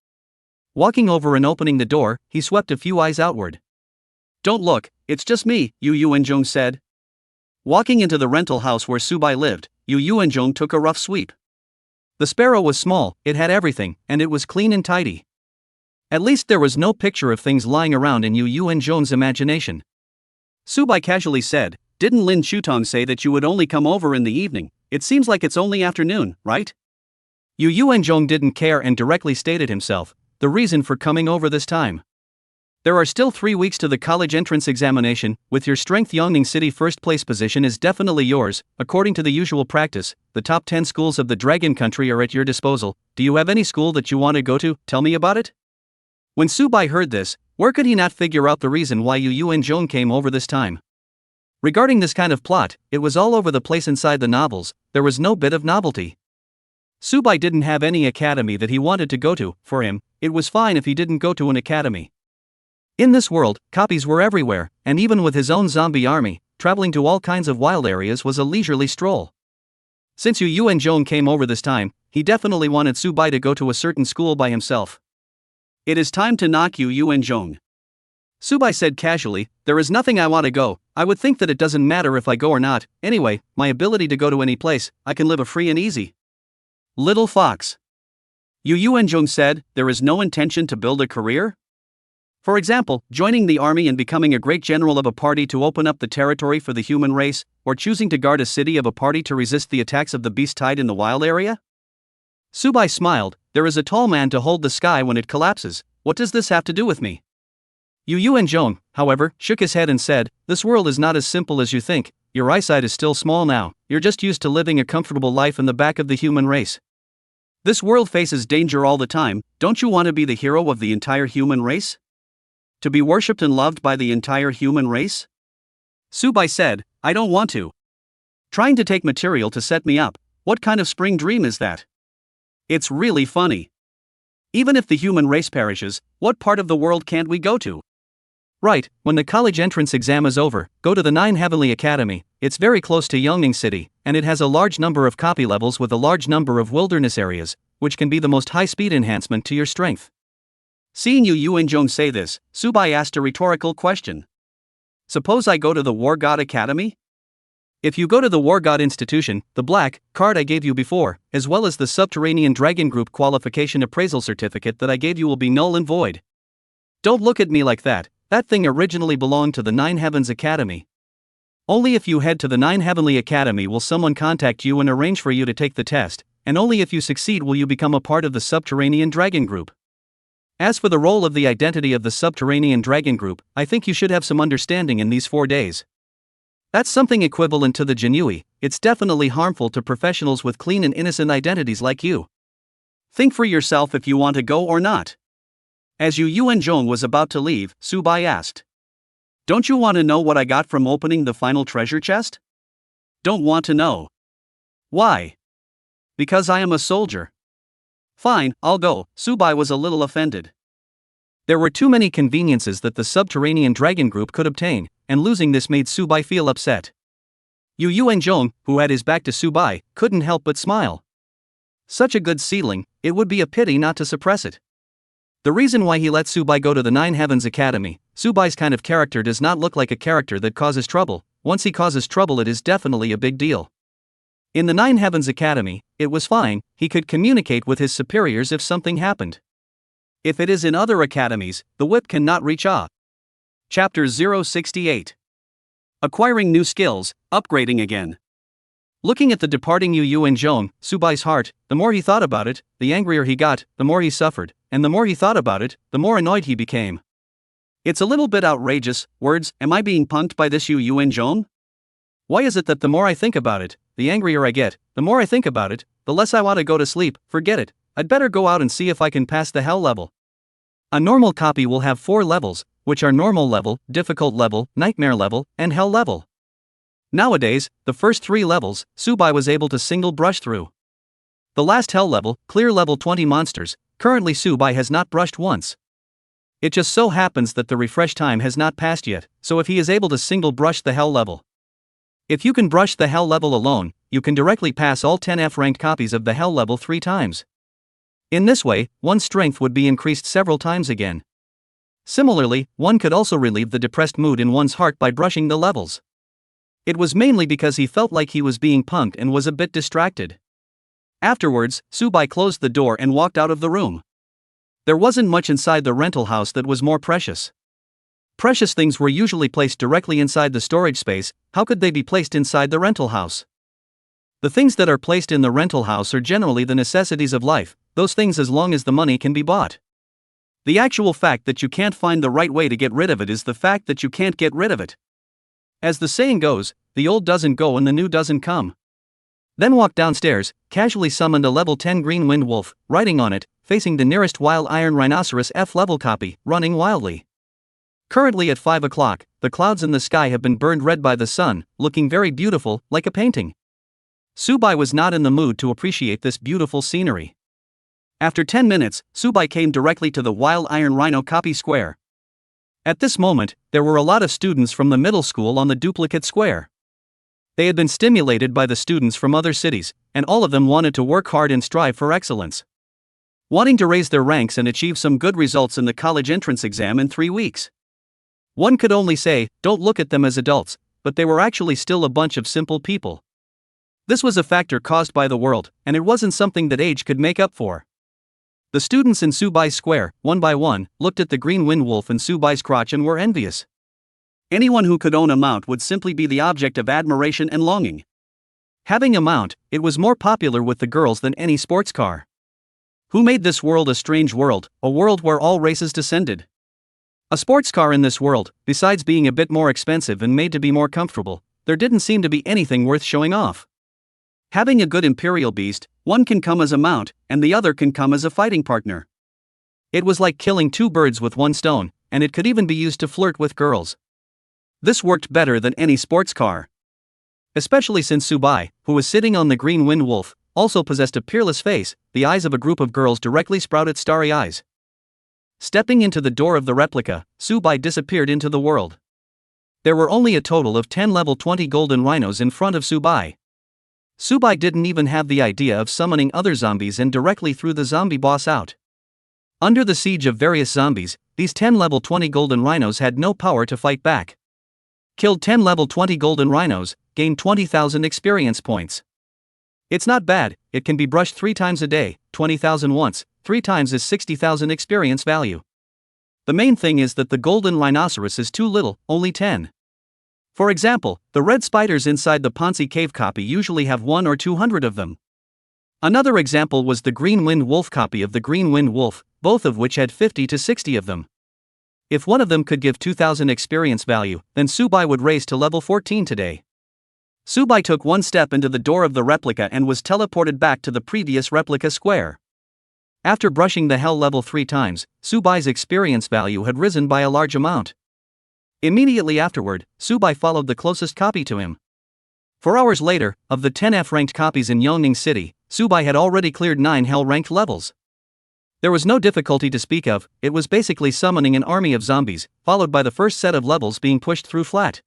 A: Walking over and opening the door, he swept a few eyes outward. Don't look, it's just me, Yu Yuanzhong said. Walking into the rental house where Subai lived, Yu Yuanzhong took a rough sweep. The sparrow was small, it had everything, and it was clean and tidy. At least there was no picture of things lying around in Yu and Jong's imagination. Subai casually said, "Didn't Lin Chutong say that you would only come over in the evening? It seems like it's only afternoon, right?" Yu and Jong didn't care and directly stated himself the reason for coming over this time. "There are still 3 weeks to the college entrance examination. With your strength, Yongning City first place position is definitely yours. According to the usual practice, the top 10 schools of the Dragon Country are at your disposal. Do you have any school that you want to go to? Tell me about it." When Subai heard this, where could he not figure out the reason why Yu and Jong came over this time? Regarding this kind of plot, it was all over the place inside the novels. There was no bit of novelty. Subai didn't have any academy that he wanted to go to. For him, it was fine if he didn't go to an academy. In this world, copies were everywhere, and even with his own zombie army, traveling to all kinds of wild areas was a leisurely stroll. Since Yu and Jong came over this time, he definitely wanted Subai to go to a certain school by himself. "It is time to knock Yu and Jong," Subai said casually. "There is nothing I want to go. I would think that it doesn't matter if I go or not. Anyway, my ability to go to any place, I can live a free and easy little fox." Yu and Jong said, "There is no intention to build a career? For example, joining the army and becoming a great general of a party to open up the territory for the human race, or choosing to guard a city of a party to resist the attacks of the beast tide in the wild area?" Subai smiled. "There is a tall man to hold the sky when it collapses. What does this have to do with me?" Yu and Jong, however, shook his head and said, "This world is not as simple as you think. Your eyesight is still small now. You're just used to living a comfortable life in the back of the human race. This world faces danger all the time. Don't you want to be the hero of the entire human race? To be worshipped and loved by the entire human race?" Subai said, "I don't want to. Trying to take material to set me up, what kind of spring dream is that? It's really funny. Even if the human race perishes, what part of the world can't we go to? Right, when the college entrance exam is over, go to the 9 Heavenly Academy. It's very close to Yongning City, and it has a large number of copy levels with a large number of wilderness areas, which can be the most high-speed enhancement to your strength." Seeing Yu and Jong say this, Subai asked a rhetorical question. "Suppose I go to the War God Academy? If you go to the War God Institution, the black card I gave you before, as well as the Subterranean Dragon Group qualification appraisal certificate that I gave you will be null and void." "Don't look at me like that. That thing originally belonged to the 9 Heavens Academy. Only if you head to the 9 Heavenly Academy will someone contact you and arrange for you to take the test, and only if you succeed will you become a part of the Subterranean Dragon Group. As for the role of the identity of the Subterranean Dragon Group, I think you should have some understanding in these 4 days. That's something equivalent to the Jinui. It's definitely harmful to professionals with clean and innocent identities like you. Think for yourself if you want to go or not." As Yu and Jong was about to leave, Subai asked, "Don't you want to know what I got from opening the final treasure chest?" "Don't want to know. Why?" "Because I am a soldier." "Fine, I'll go." Subai was a little offended. There were too many conveniences that the Subterranean Dragon Group could obtain, and losing this made Subai feel upset. Yu and Jong, who had his back to Subai, couldn't help but smile. Such a good ceiling, it would be a pity not to suppress it. The reason why he let Subai go to the 9 Heavens Academy, Subai's kind of character does not look like a character that causes trouble. Once he causes trouble, it is definitely a big deal. In the 9 Heavens Academy, it was fine, he could communicate with his superiors if something happened. If it is in other academies, the whip cannot reach a. Chapter 068. Acquiring new skills, upgrading again. Looking at the departing Yu and Jong, Subai's heart, the more he thought about it, the angrier he got, the more he suffered, and the more he thought about it, the more annoyed he became. It's a little bit outrageous. Words, am I being punked by this Yu and Jong? Why is it that the more I think about it, the angrier I get, the more I think about it, the less I want to go to sleep? Forget it, I'd better go out and see if I can pass the hell level. A normal copy will have 4 levels, which are normal level, difficult level, nightmare level, and hell level. Nowadays, the first 3 levels, Subai was able to single brush through. The last hell level, clear level 20 monsters, currently Subai has not brushed once. It just so happens that the refresh time has not passed yet, so if he is able to single brush the hell level. If you can brush the hell level alone, you can directly pass all 10 F-ranked copies of the hell level 3 times. In this way, one's strength would be increased several times again. Similarly, one could also relieve the depressed mood in one's heart by brushing the levels. It was mainly because he felt like he was being punked and was a bit distracted. Afterwards, Subai closed the door and walked out of the room. There wasn't much inside the rental house that was more precious. Precious things were usually placed directly inside the storage space. How could they be placed inside the rental house? The things that are placed in the rental house are generally the necessities of life, those things as long as the money can be bought. The actual fact that you can't find the right way to get rid of it is the fact that you can't get rid of it. As the saying goes, the old doesn't go and the new doesn't come. Then walked downstairs, casually summoned a level 10 green wind wolf, writing on it, facing the nearest wild iron rhinoceros F-level copy, running wildly. Currently at 5 o'clock, the clouds in the sky have been burned red by the sun, looking very beautiful, like a painting. Subai was not in the mood to appreciate this beautiful scenery. After 10 minutes, Subai came directly to the wild iron rhino copy square. At this moment, there were a lot of students from the middle school on the duplicate square. They had been stimulated by the students from other cities, and all of them wanted to work hard and strive for excellence. Wanting to raise their ranks and achieve some good results in the college entrance exam in 3 weeks. One could only say, don't look at them as adults, but they were actually still a bunch of simple people. This was a factor caused by the world, and it wasn't something that age could make up for. The students in Subai's square, one by one, looked at the green wind wolf in Subai's crotch and were envious. Anyone who could own a mount would simply be the object of admiration and longing. Having a mount, it was more popular with the girls than any sports car. Who made this world a strange world, a world where all races descended? A sports car in this world, besides being a bit more expensive and made to be more comfortable, there didn't seem to be anything worth showing off. Having a good imperial beast, one can come as a mount, and the other can come as a fighting partner. It was like killing 2 birds with 1 stone, and it could even be used to flirt with girls. This worked better than any sports car. Especially since Subai, who was sitting on the green wind wolf, also possessed a peerless face, the eyes of a group of girls directly sprouted starry eyes. Stepping into the door of the replica, Subai disappeared into the world. There were only a total of 10 level 20 golden rhinos in front of Subai. Subai didn't even have the idea of summoning other zombies and directly threw the zombie boss out. Under the siege of various zombies, these 10 level 20 golden rhinos had no power to fight back. Killed 10 level 20 golden rhinos, gained 20,000 experience points. It's not bad, it can be brushed 3 times a day, 20,000 once, 3 times is 60,000 experience value. The main thing is that the golden rhinoceros is too little, only 10. For example, the red spiders inside the Ponzi cave copy usually have 1 or 200 of them. Another example was the green wind wolf copy of the green wind wolf, both of which had 50 to 60 of them. If one of them could give 2,000 experience value, then Subai would raise to level 14 today. Subai took 1 step into the door of the replica and was teleported back to the previous replica square. After brushing the hell level 3 times, Subai's experience value had risen by a large amount. Immediately afterward, Subai followed the closest copy to him. 4 hours later, of the 10 F-ranked copies in Yongning City, Subai had already cleared 9 hell-ranked levels. There was no difficulty to speak of, it was basically summoning an army of zombies, followed by the first set of levels being pushed through flat.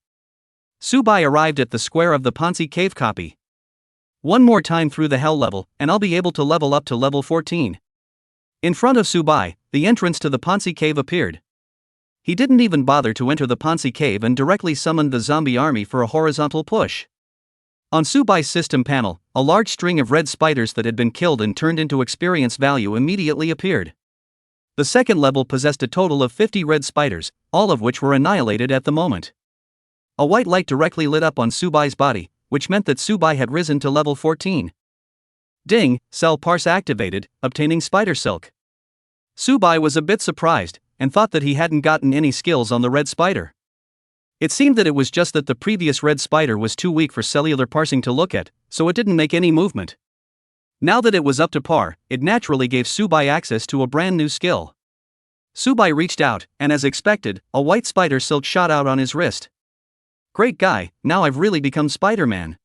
A: Subai arrived at the square of the Ponzi cave copy. 1 more time through the hell level, and I'll be able to level up to level 14. In front of Subai, the entrance to the Ponzi cave appeared. He didn't even bother to enter the Ponzi cave and directly summoned the zombie army for a horizontal push. On Subai's system panel, a large string of red spiders that had been killed and turned into experience value immediately appeared. The second level possessed a total of 50 red spiders, all of which were annihilated at the moment. A white light directly lit up on Subai's body, which meant that Subai had risen to level 14. Ding, cell parse activated, obtaining spider silk. Subai was a bit surprised, and thought that he hadn't gotten any skills on the red spider. It seemed that it was just that the previous red spider was too weak for cellular parsing to look at, so it didn't make any movement. Now that it was up to par, it naturally gave Subai access to a brand new skill. Subai reached out, and as expected, a white spider silk shot out on his wrist. Great guy, now I've really become Spider-Man.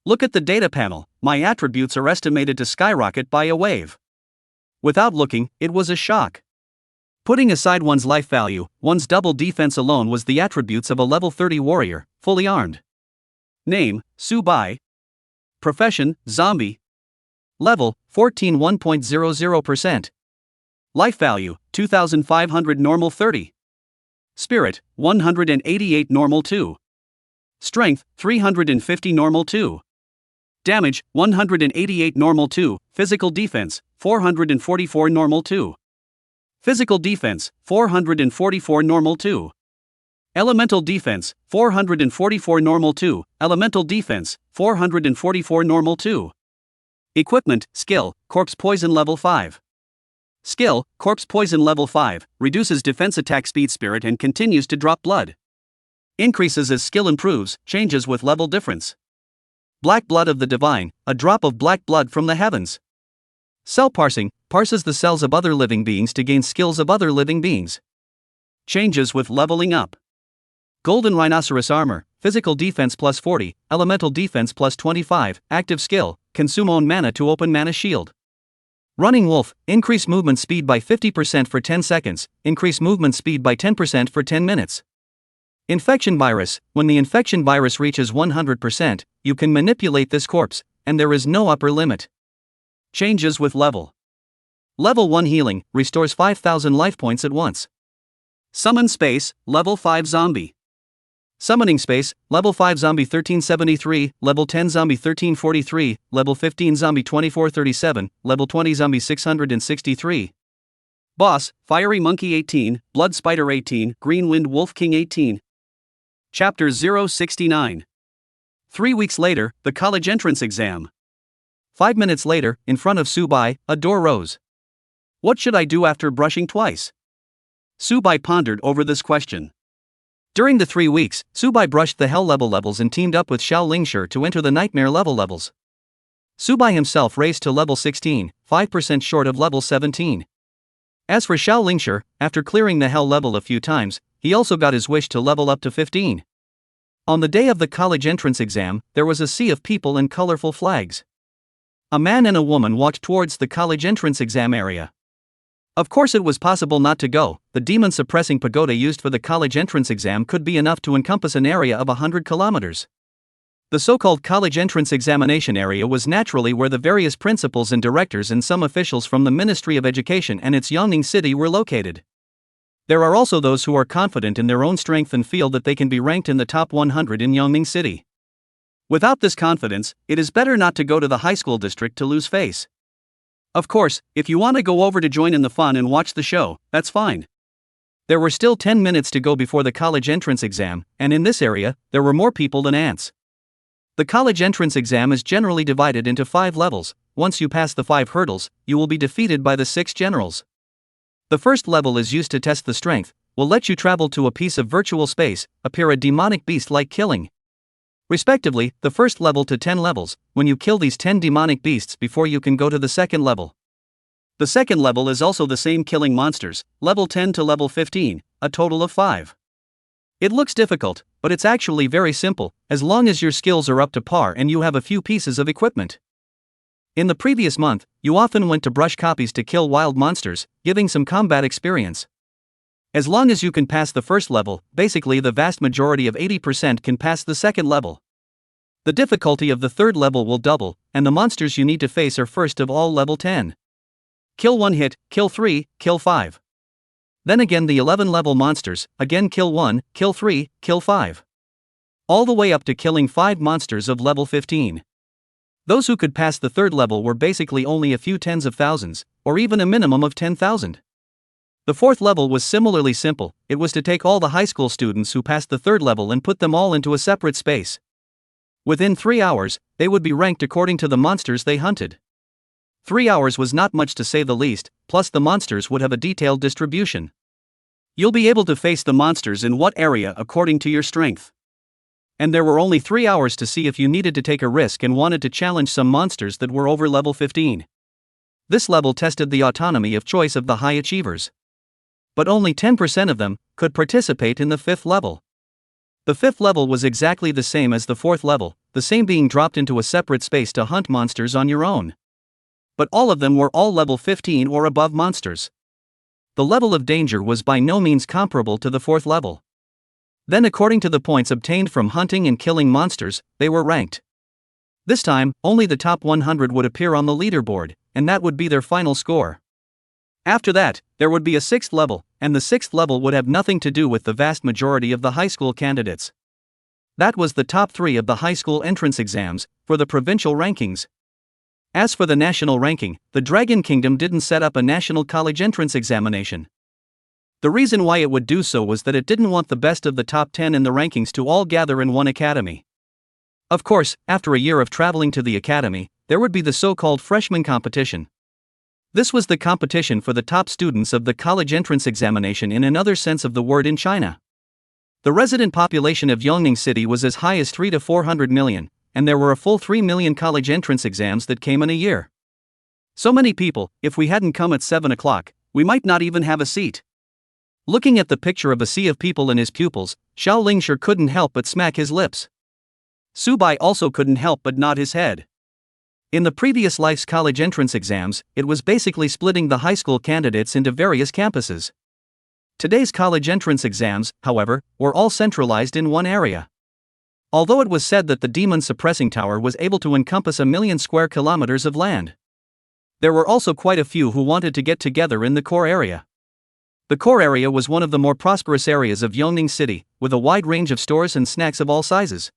A: Look at the data panel, my attributes are estimated to skyrocket by a wave. Without looking, it was a shock. Putting aside one's life value, one's double defense alone was the attributes of a level 30 warrior, fully armed. Name, Subai. Profession, zombie. Level, 14 1.00%. Life value, 2,500 normal 30. Spirit, 188 normal 2. Strength, 350 normal 2. Damage, 188 normal 2, physical defense, 444 normal 2. Physical defense, 444 normal 2. Elemental defense, 444 normal 2. Elemental defense, 444 normal 2. Equipment, skill, corpse poison level 5. Skill, corpse poison level 5, reduces defense attack speed spirit and continues to drop blood. Increases as skill improves, changes with level difference. Black blood of the divine, a drop of black blood from the heavens. Cell parsing, parses the cells of other living beings to gain skills of other living beings. Changes with leveling up. Golden rhinoceros armor, physical defense plus 40, elemental defense plus 25, active skill, consume own mana to open mana shield. Running wolf, increase movement speed by 50% for 10 seconds, increase movement speed by 10% for 10 minutes. Infection virus, when the infection virus reaches 100%, you can manipulate this corpse, and there is no upper limit. Changes with level. Level 1 healing, restores 5,000 life points at once. Summon space, level 5 zombie. Summoning space, level 5 zombie 1373, level 10 zombie 1343, level 15 zombie 2437, level 20 zombie 663. Boss, Fiery Monkey 18, Blood Spider 18, Green Wind Wolf King 18. Chapter 069. 3 weeks later, the college entrance exam. 5 minutes later, in front of Subai, a door rose. What should I do after brushing twice? Subai pondered over this question. During the 3 weeks, Subai brushed the hell level levels and teamed up with Xiao Lingshi to enter the nightmare level levels. Subai himself raised to level 16, 5% short of level 17. As for Xiao Lingshi, after clearing the hell level a few times, he also got his wish to level up to 15. On the day of the college entrance exam, there was a sea of people and colorful flags. A man and a woman walked towards the college entrance exam area. Of course it was possible not to go. The demon-suppressing pagoda used for the college entrance exam could be enough to encompass an area of 100 kilometers. The so-called college entrance examination area was naturally where the various principals and directors and some officials from the Ministry of Education and its Yangning city were located. There are also those who are confident in their own strength and feel that they can be ranked in the top 100 in Yangning city. Without this confidence, it is better not to go to the high school district to lose face. Of course, if you want to go over to join in the fun and watch the show, that's fine. There were still 10 minutes to go before the college entrance exam, and in this area, there were more people than ants. The college entrance exam is generally divided into 5 levels. Once you pass the 5 hurdles, you will be defeated by the 6 generals. The first level is used to test the strength, will let you travel to a piece of virtual space, appear a demonic beast like killing. Respectively, the first level to 10 levels, when you kill these 10 demonic beasts before you can go to the second level. The second level is also the same killing monsters, level 10 to level 15, a total of 5. It looks difficult, but it's actually very simple, as long as your skills are up to par and you have a few pieces of equipment. In the previous month, you often went to brush copies to kill wild monsters, giving some combat experience. As long as you can pass the first level, basically the vast majority of 80% can pass the second level. The difficulty of the third level will double, and the monsters you need to face are first of all level 10. Kill 1 hit, kill 3, kill 5. Then again the 11 level monsters, again kill 1, kill 3, kill 5. All the way up to killing 5 monsters of level 15. Those who could pass the third level were basically only a few tens of thousands, or even a minimum of 10,000. The fourth level was similarly simple. It was to take all the high school students who passed the third level and put them all into a separate space. Within 3 hours, they would be ranked according to the monsters they hunted. 3 hours was not much to say the least, plus the monsters would have a detailed distribution. You'll be able to face the monsters in what area according to your strength. And there were only 3 hours to see if you needed to take a risk and wanted to challenge some monsters that were over level 15. This level tested the autonomy of choice of the high achievers. But only 10% of them could participate in the 5th level. The 5th level was exactly the same as the 4th level, the same being dropped into a separate space to hunt monsters on your own. But all of them were all level 15 or above monsters. The level of danger was by no means comparable to the 4th level. Then according to the points obtained from hunting and killing monsters, they were ranked. This time, only the top 100 would appear on the leaderboard, and that would be their final score. After that, there would be a 6th level, and the 6th level would have nothing to do with the vast majority of the high school candidates. That was the top 3 of the high school entrance exams, for the provincial rankings. As for the national ranking, the Dragon Kingdom didn't set up a national college entrance examination. The reason why it would do so was that it didn't want the best of the top 10 in the rankings to all gather in one academy. Of course, after a year of traveling to the academy, there would be the so-called freshman competition. This was the competition for the top students of the college entrance examination in another sense of the word in China. The resident population of Yongning City was as high as 3 to 400 million, and there were a full 3 million college entrance exams that came in a year. So many people, if we hadn't come at 7 o'clock, we might not even have a seat. Looking at the picture of a sea of people and his pupils, Xiao Lingshi couldn't help but smack his lips. Su Bai also couldn't help but nod his head. In the previous life's college entrance exams, it was basically splitting the high school candidates into various campuses. Today's college entrance exams, however, were all centralized in one area. Although it was said that the demon suppressing tower was able to encompass 1 million square kilometers of land, there were also quite a few who wanted to get together in the core area. The core area was one of the more prosperous areas of Yongning City, with a wide range of stores and snacks of all sizes.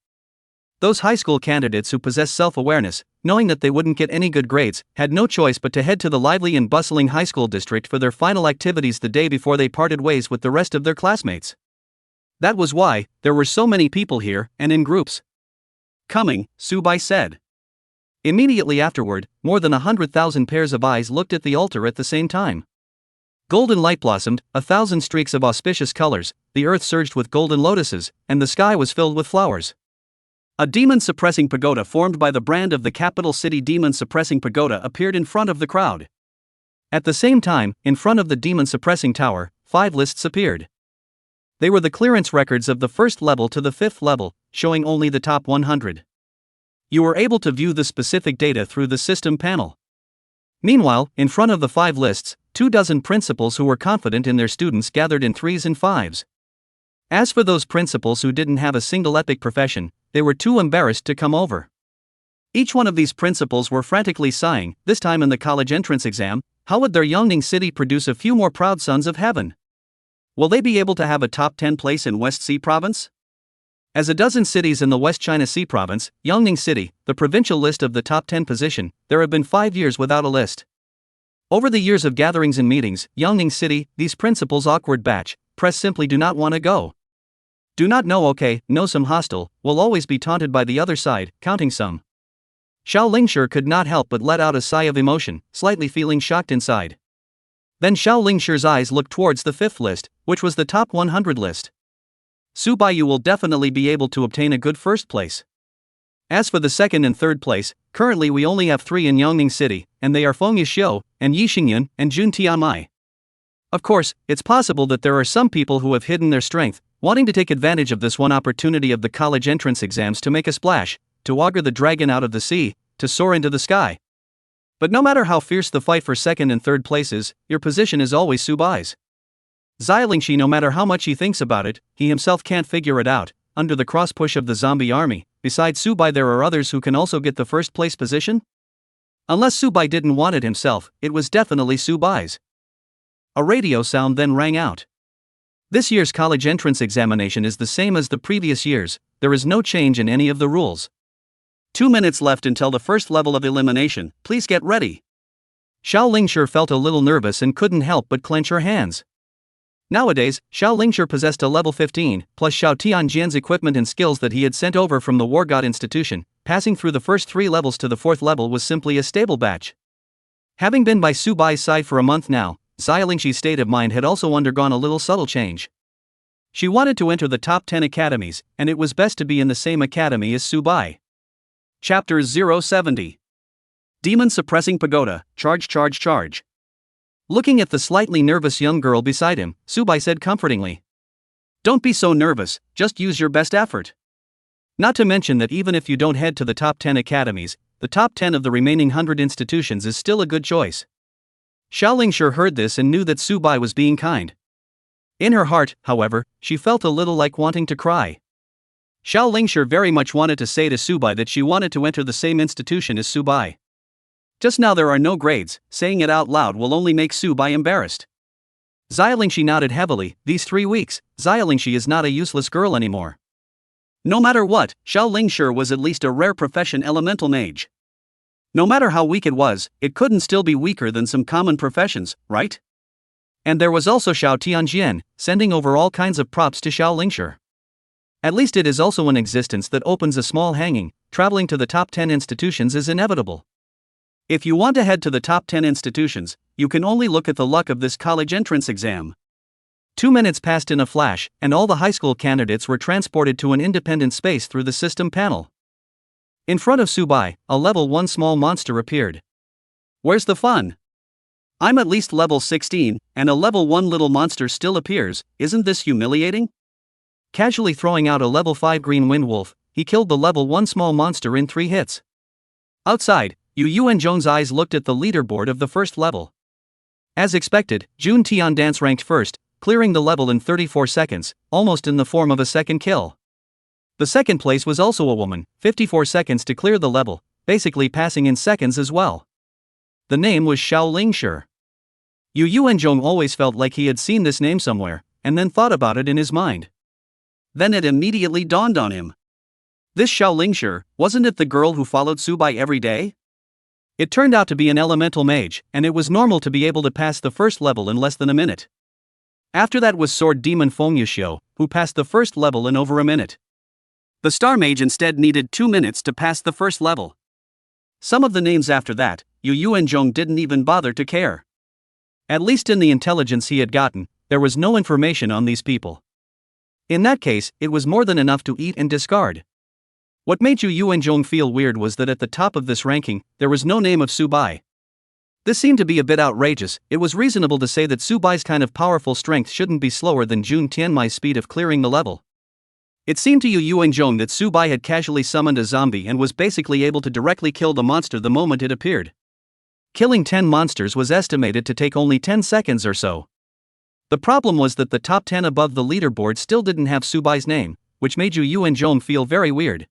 A: Those high school candidates who possessed self-awareness, knowing that they wouldn't get any good grades, had no choice but to head to the lively and bustling high school district for their final activities the day before they parted ways with the rest of their classmates. That was why there were so many people here, and in groups. Coming, Su Bai said. Immediately afterward, more than 100,000 pairs of eyes looked at the altar at the same time. Golden light blossomed, 1,000 streaks of auspicious colors, the earth surged with golden lotuses, and the sky was filled with flowers. A demon-suppressing pagoda formed by the brand of the capital city demon-suppressing pagoda appeared in front of the crowd. At the same time, in front of the demon-suppressing tower, 5 lists appeared. They were the clearance records of the first level to the 5th level, showing only the top 100. You were able to view the specific data through the system panel. Meanwhile, in front of the 5 lists, 24 principals who were confident in their students gathered in 3s and 5s. As for those principals who didn't have a single epic profession, they were too embarrassed to come over. Each one of these principals were frantically sighing, this time in the college entrance exam, how would their Yongning City produce a few more proud sons of heaven? Will they be able to have a top 10 place in West Sea Province? As a dozen cities in the West China Sea Province, Yongning City, the provincial list of the top 10 position, there have been 5 years without a list. Over the years of gatherings and meetings, Yongning City, these principals' awkward batch, press simply do not want to go. Do not know okay, know some hostile, will always be taunted by the other side, counting some. Xiao Lingshi could not help but let out a sigh of emotion, slightly feeling shocked inside. Then Xiao Lingshi's eyes looked towards the 5th list, which was the top 100 list. Su Bai, you will definitely be able to obtain a good first place. As for the 2nd and 3rd place, currently we only have 3 in Yongning City, and they are Feng Yishiu, and Yi Xingyun, and Jun Tianmai. Of course, it's possible that there are some people who have hidden their strength, wanting to take advantage of this one opportunity of the college entrance exams to make a splash, to augur the dragon out of the sea, to soar into the sky. But no matter how fierce the fight for 2nd and 3rd places, your position is always Su Bai's. Xia Lingshi, no matter how much he thinks about it, he himself can't figure it out. Under the cross-push of the zombie army, besides Su Bai there are others who can also get the first place position? Unless Su Bai didn't want it himself, it was definitely Su Bai's. A radio sound then rang out. This year's college entrance examination is the same as the previous years, there is no change in any of the rules. 2 minutes left until the first level of elimination, please get ready. Xiao Lingshi felt a little nervous and couldn't help but clench her hands. Nowadays, Xiao Lingshi possessed a level 15, plus Xiao Tianjian's equipment and skills that he had sent over from the War God Institution. Passing through the first 3 levels to the 4th level was simply a stable batch. Having been by Su Bai's side for a month now, Xia Lingshi's state of mind had also undergone a little subtle change. She wanted to enter the top 10 academies, and it was best to be in the same academy as Su Bai. Chapter 070. Demon Suppressing Pagoda, Charge Charge Charge. Looking at the slightly nervous young girl beside him, Su Bai said comfortingly, "Don't be so nervous, just use your best effort. Not to mention that even if you don't head to the top 10 academies, the top 10 of the remaining 100 institutions is still a good choice." Xiao Lingshi heard this and knew that Su Bai was being kind. In her heart, however, she felt a little like wanting to cry. Xiao Lingshi very much wanted to say to Su Bai that she wanted to enter the same institution as Su Bai. Just now there are no grades, saying it out loud will only make Su Bai embarrassed. Xia Lingshi nodded heavily. These 3 weeks, Xia Lingshi is not a useless girl anymore. No matter what, Xiao Lingshi was at least a rare profession elemental mage. No matter how weak it was, it couldn't still be weaker than some common professions, right? And there was also Xiao Tianjian, sending over all kinds of props to Xiao Lingshi. At least it is also an existence that opens a small hanging. Traveling to the top 10 institutions is inevitable. If you want to head to the top 10 institutions, you can only look at the luck of this college entrance exam. 2 minutes passed in a flash, and all the high school candidates were transported to an independent space through the system panel. In front of Subai, a level 1 small monster appeared. Where's the fun? I'm at least level 16, and a level 1 little monster still appears. Isn't this humiliating? Casually throwing out a level 5 green wind wolf, he killed the level 1 small monster in 3 hits. Outside, Yu and Joan's eyes looked at the leaderboard of the first level. As expected, Jun Tian Dance ranked first, clearing the level in 34 seconds, almost in the form of a second kill. The second place was also a woman, 54 seconds to clear the level, basically passing in seconds as well. The name was Xiao Lingshi. Yu and Joan always felt like he had seen this name somewhere, and then thought about it in his mind. Then it immediately dawned on him. This Xiao Lingshi, wasn't it the girl who followed Subai every day? It turned out to be an elemental mage, and it was normal to be able to pass the first level in less than a minute. After that was Sword Demon Feng Yuxiu, who passed the first level in over a minute. The Star Mage instead needed 2 minutes to pass the first level. Some of the names after that, Yu and Joan didn't even bother to care. At least in the intelligence he had gotten, there was no information on these people. In that case, it was more than enough to eat and discard. What made Yu and Joan feel weird was that at the top of this ranking, there was no name of Subai. This seemed to be a bit outrageous. It was reasonable to say that Subai's kind of powerful strength shouldn't be slower than Jun Tianmai's speed of clearing the level. It seemed to Yu and Joan that Subai had casually summoned a zombie and was basically able to directly kill the monster the moment it appeared. Killing 10 monsters was estimated to take only 10 seconds or so. The problem was that the top 10 above the leaderboard still didn't have Subai's name, which made Yu and Joan feel very weird.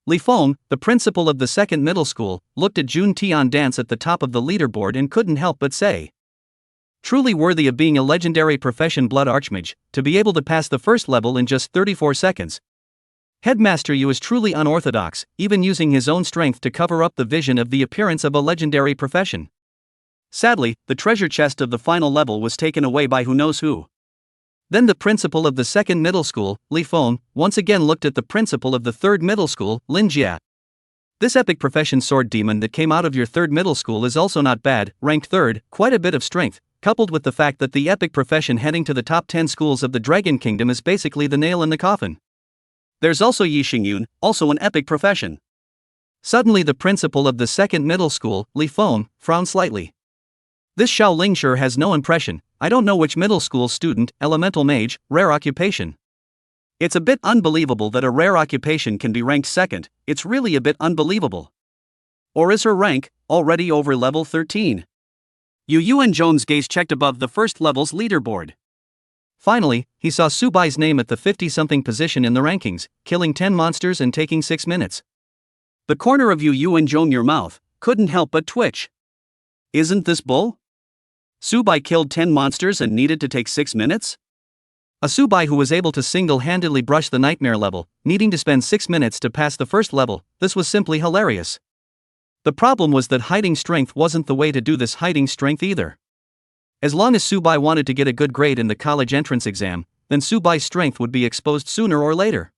A: Li Feng, the principal of the second middle school, looked at Jun Tian Dance at the top of the leaderboard and couldn't help but say, "Truly worthy of being a legendary profession blood archmage, to be able to pass the first level in just 34 seconds. Headmaster Yu is truly unorthodox, even using his own strength to cover up the vision of the appearance of a legendary profession." Sadly, the treasure chest of the final level was taken away by who knows who. Then the principal of the second middle school, Li Feng, once again looked at the principal of the third middle school, Lin Jia. "This epic profession sword demon that came out of your third middle school is also not bad, ranked third, quite a bit of strength, coupled with the fact that the epic profession heading to the top 10 schools of the Dragon Kingdom is basically the nail in the coffin. There's also Yi Xingyun, also an epic profession." Suddenly the principal of the second middle school, Li Feng, frowned slightly. "This Xiao Lingshi has no impression. I don't know which middle school student, elemental mage, rare occupation. It's a bit unbelievable that a rare occupation can be ranked second. It's really a bit unbelievable. Or is her rank already over level 13? Yu and Joan's gaze checked above the first level's leaderboard. Finally, he saw Subai's name at the 50-something position in the rankings, killing 10 monsters and taking 6 minutes. The corner of Yu and Joan your mouth couldn't help but twitch. Isn't this bull? Subai killed 10 monsters and needed to take 6 minutes? A Subai who was able to single-handedly brush the nightmare level, needing to spend 6 minutes to pass the first level, this was simply hilarious. The problem was that hiding strength wasn't the way to do this hiding strength either. As long as Subai wanted to get a good grade in the college entrance exam, then Subai's strength would be exposed sooner or later.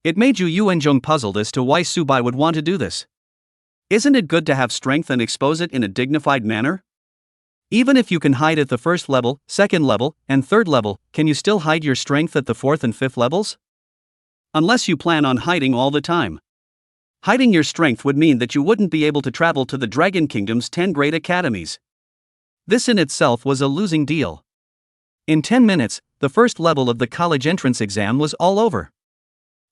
A: It made Yu and Joan puzzled as to why Subai would want to do this. Isn't it good to have strength and expose it in a dignified manner? Even if you can hide at the first level, second level, and third level, can you still hide your strength at the fourth and fifth levels? Unless you plan on hiding all the time. Hiding your strength would mean that you wouldn't be able to travel to the Dragon Kingdom's 10 great academies. This in itself was a losing deal. In 10 minutes, the first level of the college entrance exam was all over.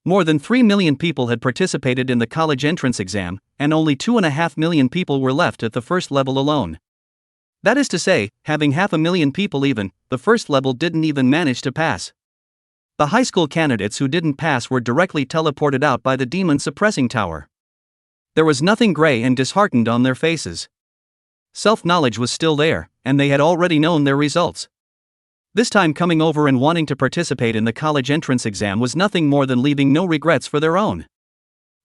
A: More than 3 million people had participated in the college entrance exam, and only 2.5 million people were left at the first level alone. That is to say, having 500,000 people even, the first level didn't even manage to pass. The high school candidates who didn't pass were directly teleported out by the demon suppressing tower. There was nothing gray and disheartened on their faces. Self-knowledge was still there, and they had already known their results. This time coming over and wanting to participate in the college entrance exam was nothing more than leaving no regrets for their own.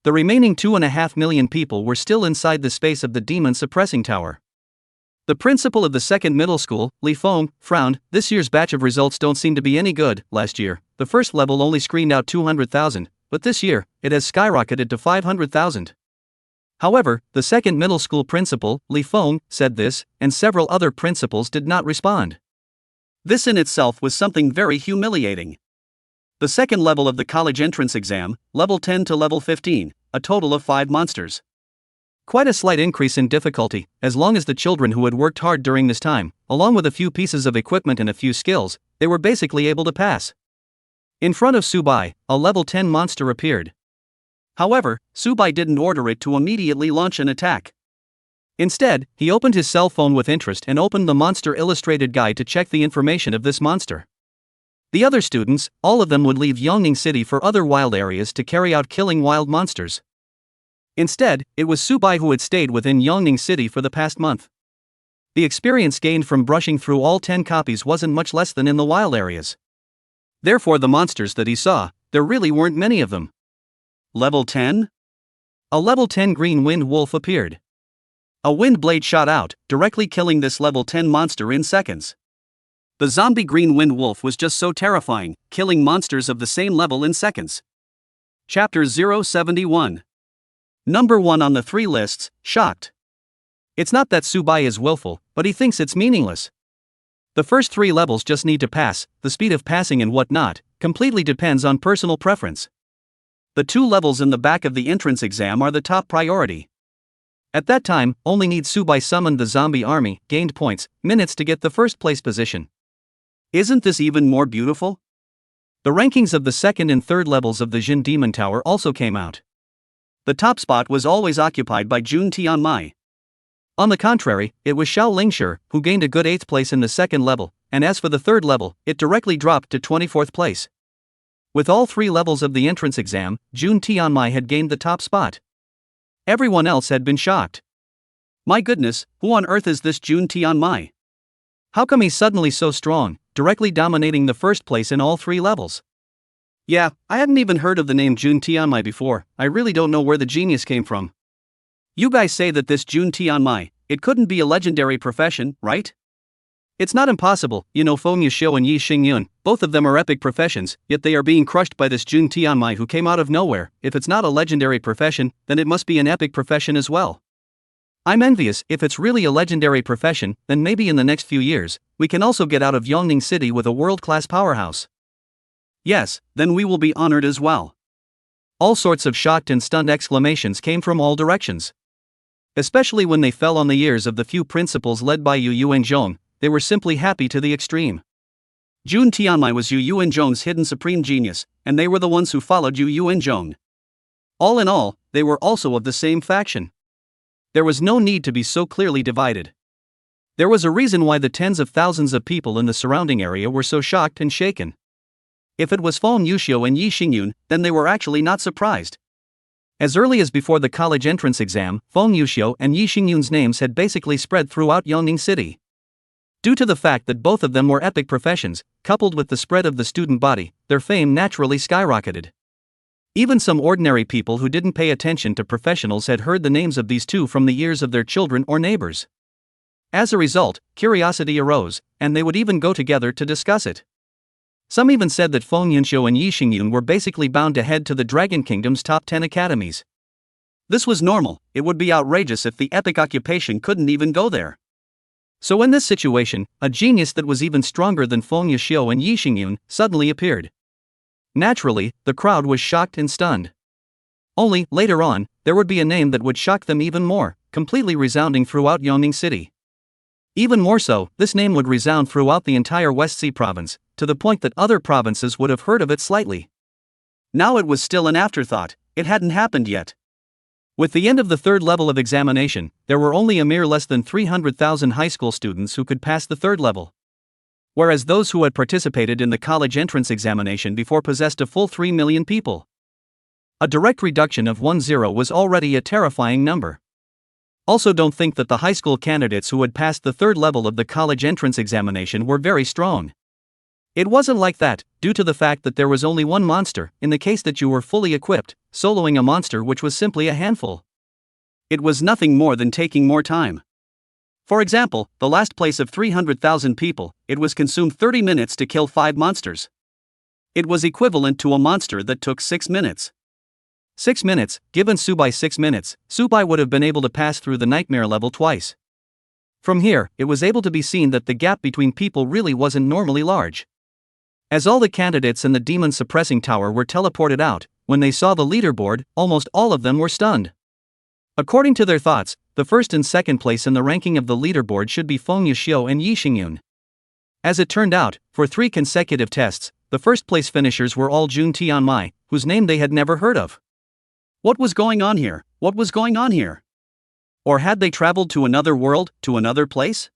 A: The remaining 2.5 million people were still inside the space of the demon suppressing tower. The principal of the second middle school, Li Feng, frowned. This year's batch of results don't seem to be any good. Last year, the first level only screened out 200,000, but this year, it has skyrocketed to 500,000. However, the second middle school principal, Li Feng, said this, and several other principals did not respond. This in itself was something very humiliating. The second level of the college entrance exam, level 10 to level 15, a total of 5 monsters. Quite a slight increase in difficulty, as long as the children who had worked hard during this time, along with a few pieces of equipment and a few skills, they were basically able to pass. In front of Subai, a level 10 monster appeared. However, Subai didn't order it to immediately launch an attack. Instead, he opened his cell phone with interest and opened the Monster Illustrated Guide to check the information of this monster. The other students, all of them would leave Yongning City for other wild areas to carry out killing wild monsters. Instead, it was Subai who had stayed within Yongning City for the past month. The experience gained from brushing through all 10 copies wasn't much less than in the wild areas. Therefore, the monsters that he saw, there really weren't many of them. Level 10? A level 10 green wind wolf appeared. A wind blade shot out, directly killing this level 10 monster in seconds. The zombie green wind wolf was just so terrifying, killing monsters of the same level in seconds. Chapter 071. Number 1 on the 3 lists, shocked. It's not that Subai is willful, but he thinks it's meaningless. The first 3 levels just need to pass, the speed of passing and whatnot, completely depends on personal preference. The 2 levels in the back of the entrance exam are the top priority. At that time, only need Subai summoned the zombie army, gained points, minutes to get the first place position. Isn't this even more beautiful? The rankings of the second and third levels of the Jin Demon Tower also came out. The top spot was always occupied by Jun Tianmai. On the contrary, it was Xiao Lingshi, who gained a good 8th place in the second level, and as for the third level, it directly dropped to 24th place. With all 3 levels of the entrance exam, Jun Tianmai had gained the top spot. Everyone else had been shocked. My goodness, who on earth is this Jun Tianmai? How come he's suddenly so strong, directly dominating the first place in all 3 levels? Yeah, I hadn't even heard of the name Jun Tianmai before. I really don't know where the genius came from. You guys say that this Jun Tianmai, it couldn't be a legendary profession, right? It's not impossible, you know, Feng Yushiu and Yi Xingyun, both of them are epic professions, yet they are being crushed by this Jun Tianmai who came out of nowhere. If it's not a legendary profession, then it must be an epic profession as well. I'm envious. If it's really a legendary profession, then maybe in the next few years, we can also get out of Yongning City with a world-class powerhouse. Yes, then we will be honored as well. All sorts of shocked and stunned exclamations came from all directions. Especially when they fell on the ears of the few principals led by Yu Yuanzhong, they were simply happy to the extreme. Jun Tianmai was Yu Yuanzhong's hidden supreme genius, and they were the ones who followed Yu Yuanzhong. All in all, they were also of the same faction. There was no need to be so clearly divided. There was a reason why the tens of thousands of people in the surrounding area were so shocked and shaken. If it was Feng Yushiu and Yi Xingyun, then they were actually not surprised. As early as before the college entrance exam, Feng Yushiu and Yi Xingyun's names had basically spread throughout Yongning City. Due to the fact that both of them were epic professions, coupled with the spread of the student body, their fame naturally skyrocketed. Even some ordinary people who didn't pay attention to professionals had heard the names of these two from the ears of their children or neighbors. As a result, curiosity arose, and they would even go together to discuss it. Some even said that Feng Yushiu and Yi Xingyun were basically bound to head to the Dragon Kingdom's top 10 academies. This was normal. It would be outrageous if the epic occupation couldn't even go there. So in this situation, a genius that was even stronger than Feng Yushiu and Yi Xingyun suddenly appeared. Naturally, the crowd was shocked and stunned. Only, later on, there would be a name that would shock them even more, completely resounding throughout Yongning City. Even more so, this name would resound throughout the entire West Sea province, to the point that other provinces would have heard of it slightly. Now it was still an afterthought, it hadn't happened yet. With the end of the third level of examination, there were only a mere less than 300,000 high school students who could pass the third level. Whereas those who had participated in the college entrance examination before possessed a full 3 million people. A direct reduction of 10 was already a terrifying number. Also, don't think that the high school candidates who had passed the third level of the college entrance examination were very strong. It wasn't like that, due to the fact that there was only one monster, in the case that you were fully equipped, soloing a monster which was simply a handful. It was nothing more than taking more time. For example, the last place of 300,000 people, it was consumed 30 minutes to kill 5 monsters. It was equivalent to a monster that took 6 minutes. 6 minutes, given Subai 6 minutes, Subai would have been able to pass through the nightmare level twice. From here, it was able to be seen that the gap between people really wasn't normally large. As all the candidates in the demon suppressing tower were teleported out, when they saw the leaderboard, almost all of them were stunned. According to their thoughts, the first and second place in the ranking of the leaderboard should be Feng Yixio and Yi Xingyun. As it turned out, for 3 consecutive tests, the first place finishers were all Jun Tianmai, whose name they had never heard of. What was going on here? What was going on here? Or had they traveled to another world, to another place?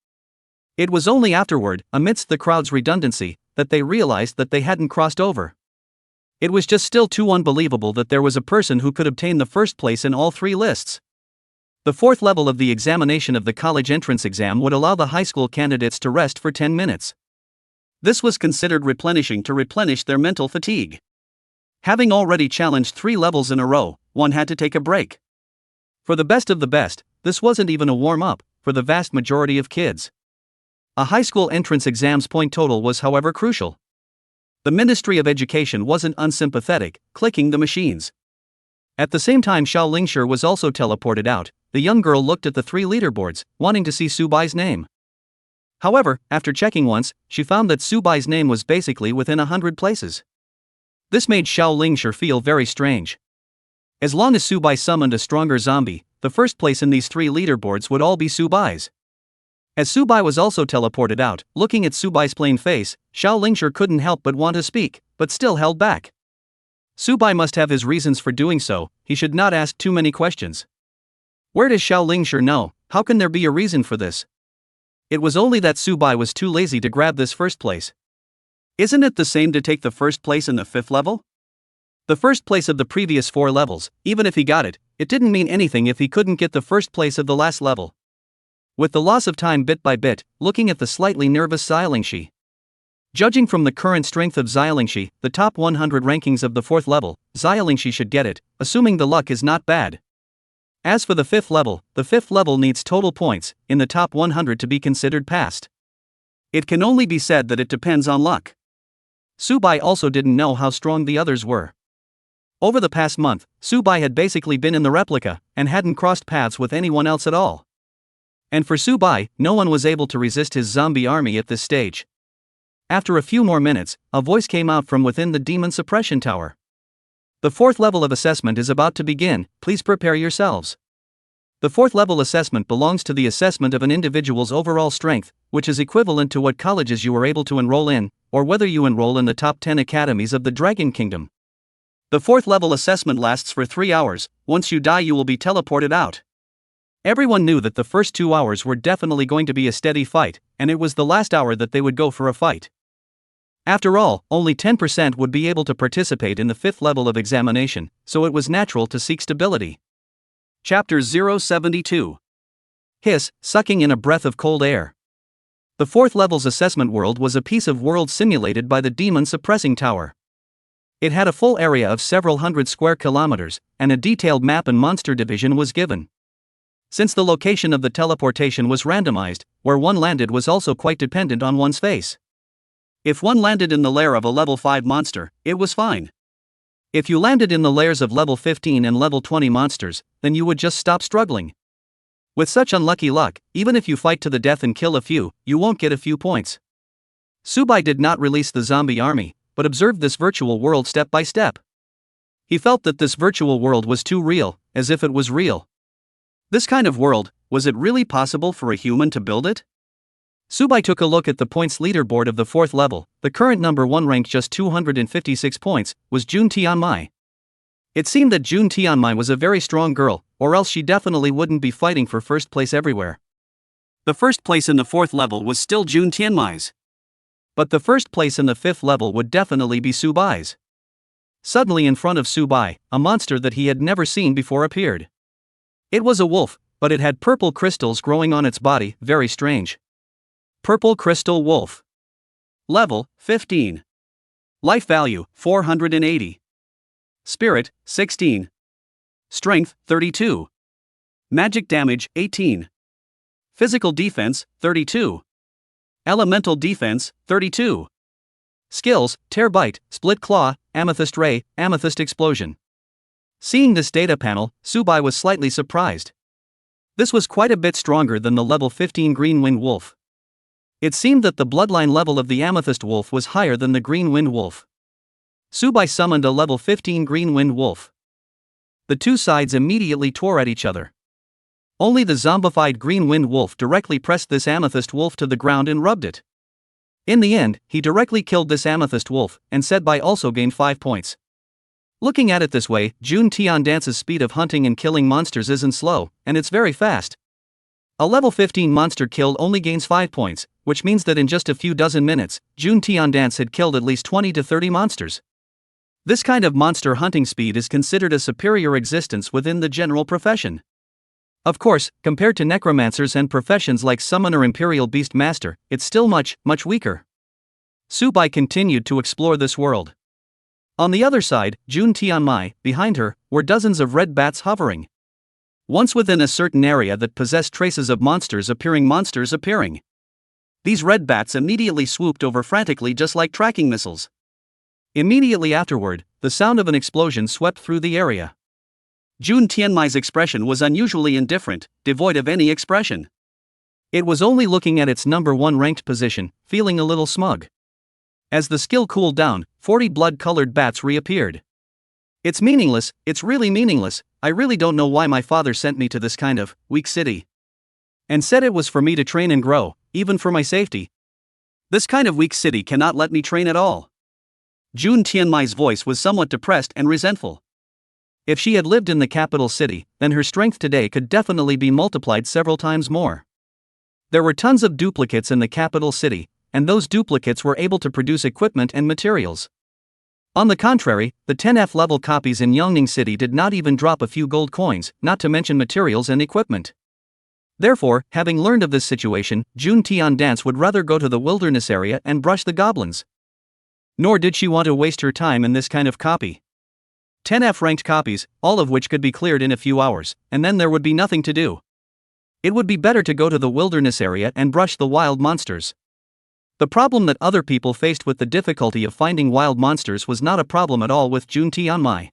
A: It was only afterward, amidst the crowd's redundancy, that they realized that they hadn't crossed over. It was just still too unbelievable that there was a person who could obtain the first place in all 3 lists. The 4th level of the examination of the college entrance exam would allow the high school candidates to rest for 10 minutes. This was considered replenishing to replenish their mental fatigue. Having already challenged 3 levels in a row, one had to take a break. For the best of the best, this wasn't even a warm-up, for the vast majority of kids. A high school entrance exam's point total was, however, crucial. The Ministry of Education wasn't unsympathetic, clicking the machines. At the same time Xiao Lingshi was also teleported out, the young girl looked at the 3 leaderboards, wanting to see Subai's name. However, after checking once, she found that Subai's name was basically within 100 places. This made Xiao Lingshi feel very strange. As long as Subai summoned a stronger zombie, the first place in these 3 leaderboards would all be Subai's. As Subai was also teleported out, looking at Subai's plain face, Xiao Lingshi couldn't help but want to speak, but still held back. Subai must have his reasons for doing so, he should not ask too many questions. Where does Xiao Lingshi know? How can there be a reason for this? It was only that Subai was too lazy to grab this first place. Isn't it the same to take the first place in the 5th level? The first place of the previous 4 levels, even if he got it, it didn't mean anything if he couldn't get the first place of the last level. With the loss of time bit by bit, looking at the slightly nervous Xiaolingshi. Judging from the current strength of Xiaolingshi, the top 100 rankings of the 4th level, Xiaolingshi should get it, assuming the luck is not bad. As for the 5th level, the 5th level needs total points in the top 100 to be considered passed. It can only be said that it depends on luck. Subai also didn't know how strong the others were. Over the past month, Subai had basically been in the replica, and hadn't crossed paths with anyone else at all. And for Subai, no one was able to resist his zombie army at this stage. After a few more minutes, a voice came out from within the demon suppression tower. The 4th level of assessment is about to begin, please prepare yourselves. The 4th level assessment belongs to the assessment of an individual's overall strength, which is equivalent to what colleges you are able to enroll in, or whether you enroll in the top 10 academies of the Dragon Kingdom. The 4th level assessment lasts for 3 hours, once you die you will be teleported out. Everyone knew that the first 2 hours were definitely going to be a steady fight, and it was the last hour that they would go for a fight. After all, only 10% would be able to participate in the 5th level of examination, so it was natural to seek stability. Chapter 072. Hiss, sucking in a breath of cold air. The 4th level's assessment world was a piece of world simulated by the demon suppressing tower. It had a full area of several hundred square kilometers, and a detailed map and monster division was given. Since the location of the teleportation was randomized, where one landed was also quite dependent on one's face. If one landed in the lair of a level 5 monster, it was fine. If you landed in the lairs of level 15 and level 20 monsters, then you would just stop struggling. With such unlucky luck, even if you fight to the death and kill a few, you won't get a few points. Subai did not release the zombie army, but observed this virtual world step by step. He felt that this virtual world was too real, as if it was real. This kind of world, was it really possible for a human to build it? Subai took a look at the points leaderboard of the 4th level. The current number 1 ranked just 256 points, was Jun Tianmai. It seemed that Jun Tianmai was a very strong girl, or else she definitely wouldn't be fighting for first place everywhere. The first place in the 4th level was still Jun Tianmai's. But the first place in the 5th level would definitely be Subai's. Suddenly in front of Subai, a monster that he had never seen before appeared. It was a wolf, but it had purple crystals growing on its body, very strange. Purple Crystal Wolf. Level, 15. Life value, 480. Spirit, 16. Strength, 32. Magic damage, 18. Physical defense, 32. Elemental defense, 32. Skills, Tear Bite, Split Claw, Amethyst Ray, Amethyst Explosion. Seeing this data panel, Subai was slightly surprised. This was quite a bit stronger than the level 15 Green Wind Wolf. It seemed that the bloodline level of the Amethyst Wolf was higher than the Green Wind Wolf. Subai summoned a level 15 Green Wind Wolf. The two sides immediately tore at each other. Only the zombified Green Wind Wolf directly pressed this Amethyst Wolf to the ground and rubbed it. In the end, he directly killed this Amethyst Wolf, and Subai also gained 5 points. Looking at it this way, Jun Tiandance's speed of hunting and killing monsters isn't slow, and it's very fast. A level 15 monster killed only gains 5 points, which means that in just a few dozen minutes, Jun Tiandance had killed at least 20 to 30 monsters. This kind of monster hunting speed is considered a superior existence within the general profession. Of course, compared to necromancers and professions like Summoner Imperial Beast Master, it's still much weaker. Subai continued to explore this world. On the other side, Jun Tianmai, behind her, were dozens of red bats hovering. Once within a certain area that possessed traces of monsters appearing. These red bats immediately swooped over frantically just like tracking missiles. Immediately afterward, the sound of an explosion swept through the area. Jun Tianmai's expression was unusually indifferent, devoid of any expression. It was only looking at its number 1 ranked position, feeling a little smug. As the skill cooled down, 40 blood-colored bats reappeared. It's meaningless, it's really meaningless, I really don't know why my father sent me to this kind of weak city. And said it was for me to train and grow, even for my safety. This kind of weak city cannot let me train at all. Jun Tianmai's voice was somewhat depressed and resentful. If she had lived in the capital city, then her strength today could definitely be multiplied several times more. There were tons of duplicates in the capital city, and those duplicates were able to produce equipment and materials. On the contrary, the 10F level copies in Yongning City did not even drop a few gold coins, not to mention materials and equipment. Therefore, having learned of this situation, Jun Tiandance would rather go to the wilderness area and brush the goblins. Nor did she want to waste her time in this kind of copy. 10F ranked copies, all of which could be cleared in a few hours, and then there would be nothing to do. It would be better to go to the wilderness area and brush the wild monsters. The problem that other people faced with the difficulty of finding wild monsters was not a problem at all with Jun Tianmai.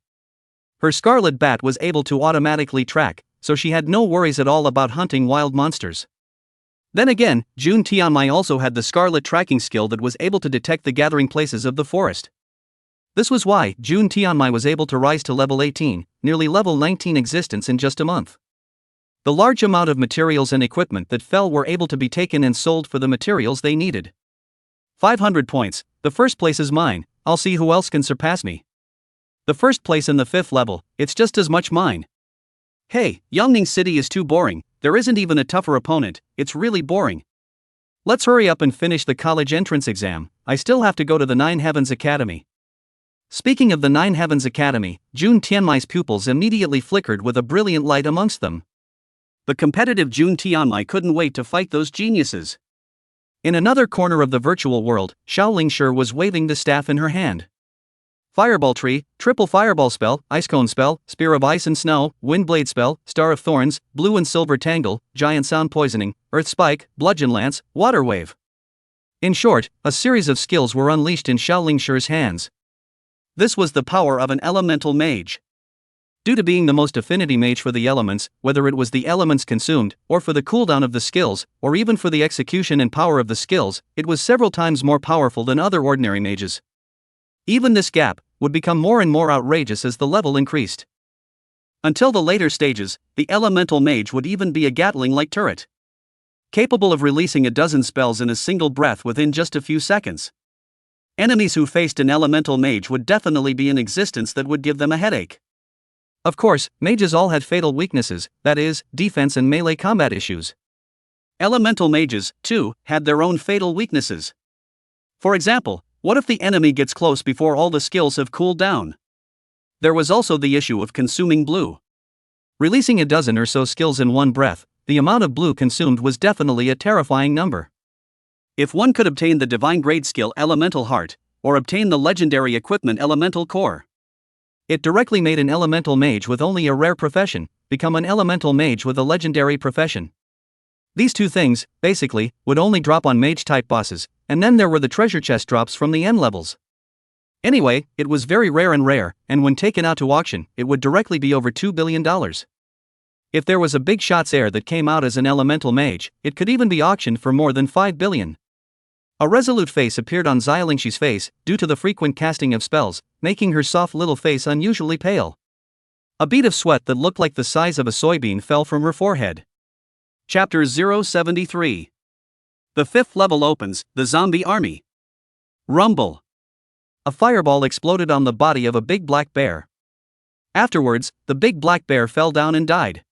A: Her scarlet bat was able to automatically track, so she had no worries at all about hunting wild monsters. Then again, Jun Tianmai also had the scarlet tracking skill that was able to detect the gathering places of the forest. This was why Jun Tianmai was able to rise to level 18, nearly level 19 existence in just a month. The large amount of materials and equipment that fell were able to be taken and sold for the materials they needed. 500 points, the first place is mine, I'll see who else can surpass me. The first place in the 5th level, it's just as much mine. Hey, Yongning City is too boring, there isn't even a tougher opponent, it's really boring. Let's hurry up and finish the college entrance exam, I still have to go to the 9 Heavens Academy. Speaking of the 9 Heavens Academy, Jun Tianmai's pupils immediately flickered with a brilliant light amongst them. The competitive Jun Tianmai couldn't wait to fight those geniuses. In another corner of the virtual world, Xiaolingshi was waving the staff in her hand. Fireball Tree, Triple Fireball Spell, Ice Cone Spell, Spear of Ice and Snow, Windblade Spell, Star of Thorns, Blue and Silver Tangle, Giant Sound Poisoning, Earth Spike, Bludgeon Lance, Water Wave. In short, a series of skills were unleashed in Xiaolingshi's hands. This was the power of an elemental mage. Due to being the most affinity mage for the elements, whether it was the elements consumed, or for the cooldown of the skills, or even for the execution and power of the skills, it was several times more powerful than other ordinary mages. Even this gap would become more and more outrageous as the level increased. Until the later stages, the elemental mage would even be a Gatling-like turret, capable of releasing a dozen spells in a single breath within just a few seconds. Enemies who faced an elemental mage would definitely be in existence that would give them a headache. Of course, mages all had fatal weaknesses, that is, defense and melee combat issues. Elemental mages, too, had their own fatal weaknesses. For example, what if the enemy gets close before all the skills have cooled down? There was also the issue of consuming blue. Releasing a dozen or so skills in one breath, the amount of blue consumed was definitely a terrifying number. If one could obtain the divine grade skill Elemental Heart, or obtain the legendary equipment Elemental Core, it directly made an elemental mage with only a rare profession become an elemental mage with a legendary profession. These two things, basically, would only drop on mage-type bosses, and then there were the treasure chest drops from the end levels. Anyway, it was very rare, and when taken out to auction, it would directly be over $2 billion. If there was a big shots heir that came out as an elemental mage, it could even be auctioned for more than $5 billion. A resolute face appeared on Xiaolingxi's face, due to the frequent casting of spells, making her soft little face unusually pale. A bead of sweat that looked like the size of a soybean fell from her forehead. Chapter 073. The 5th level opens, the zombie army. Rumble. A fireball exploded on the body of a big black bear. Afterwards, the big black bear fell down and died.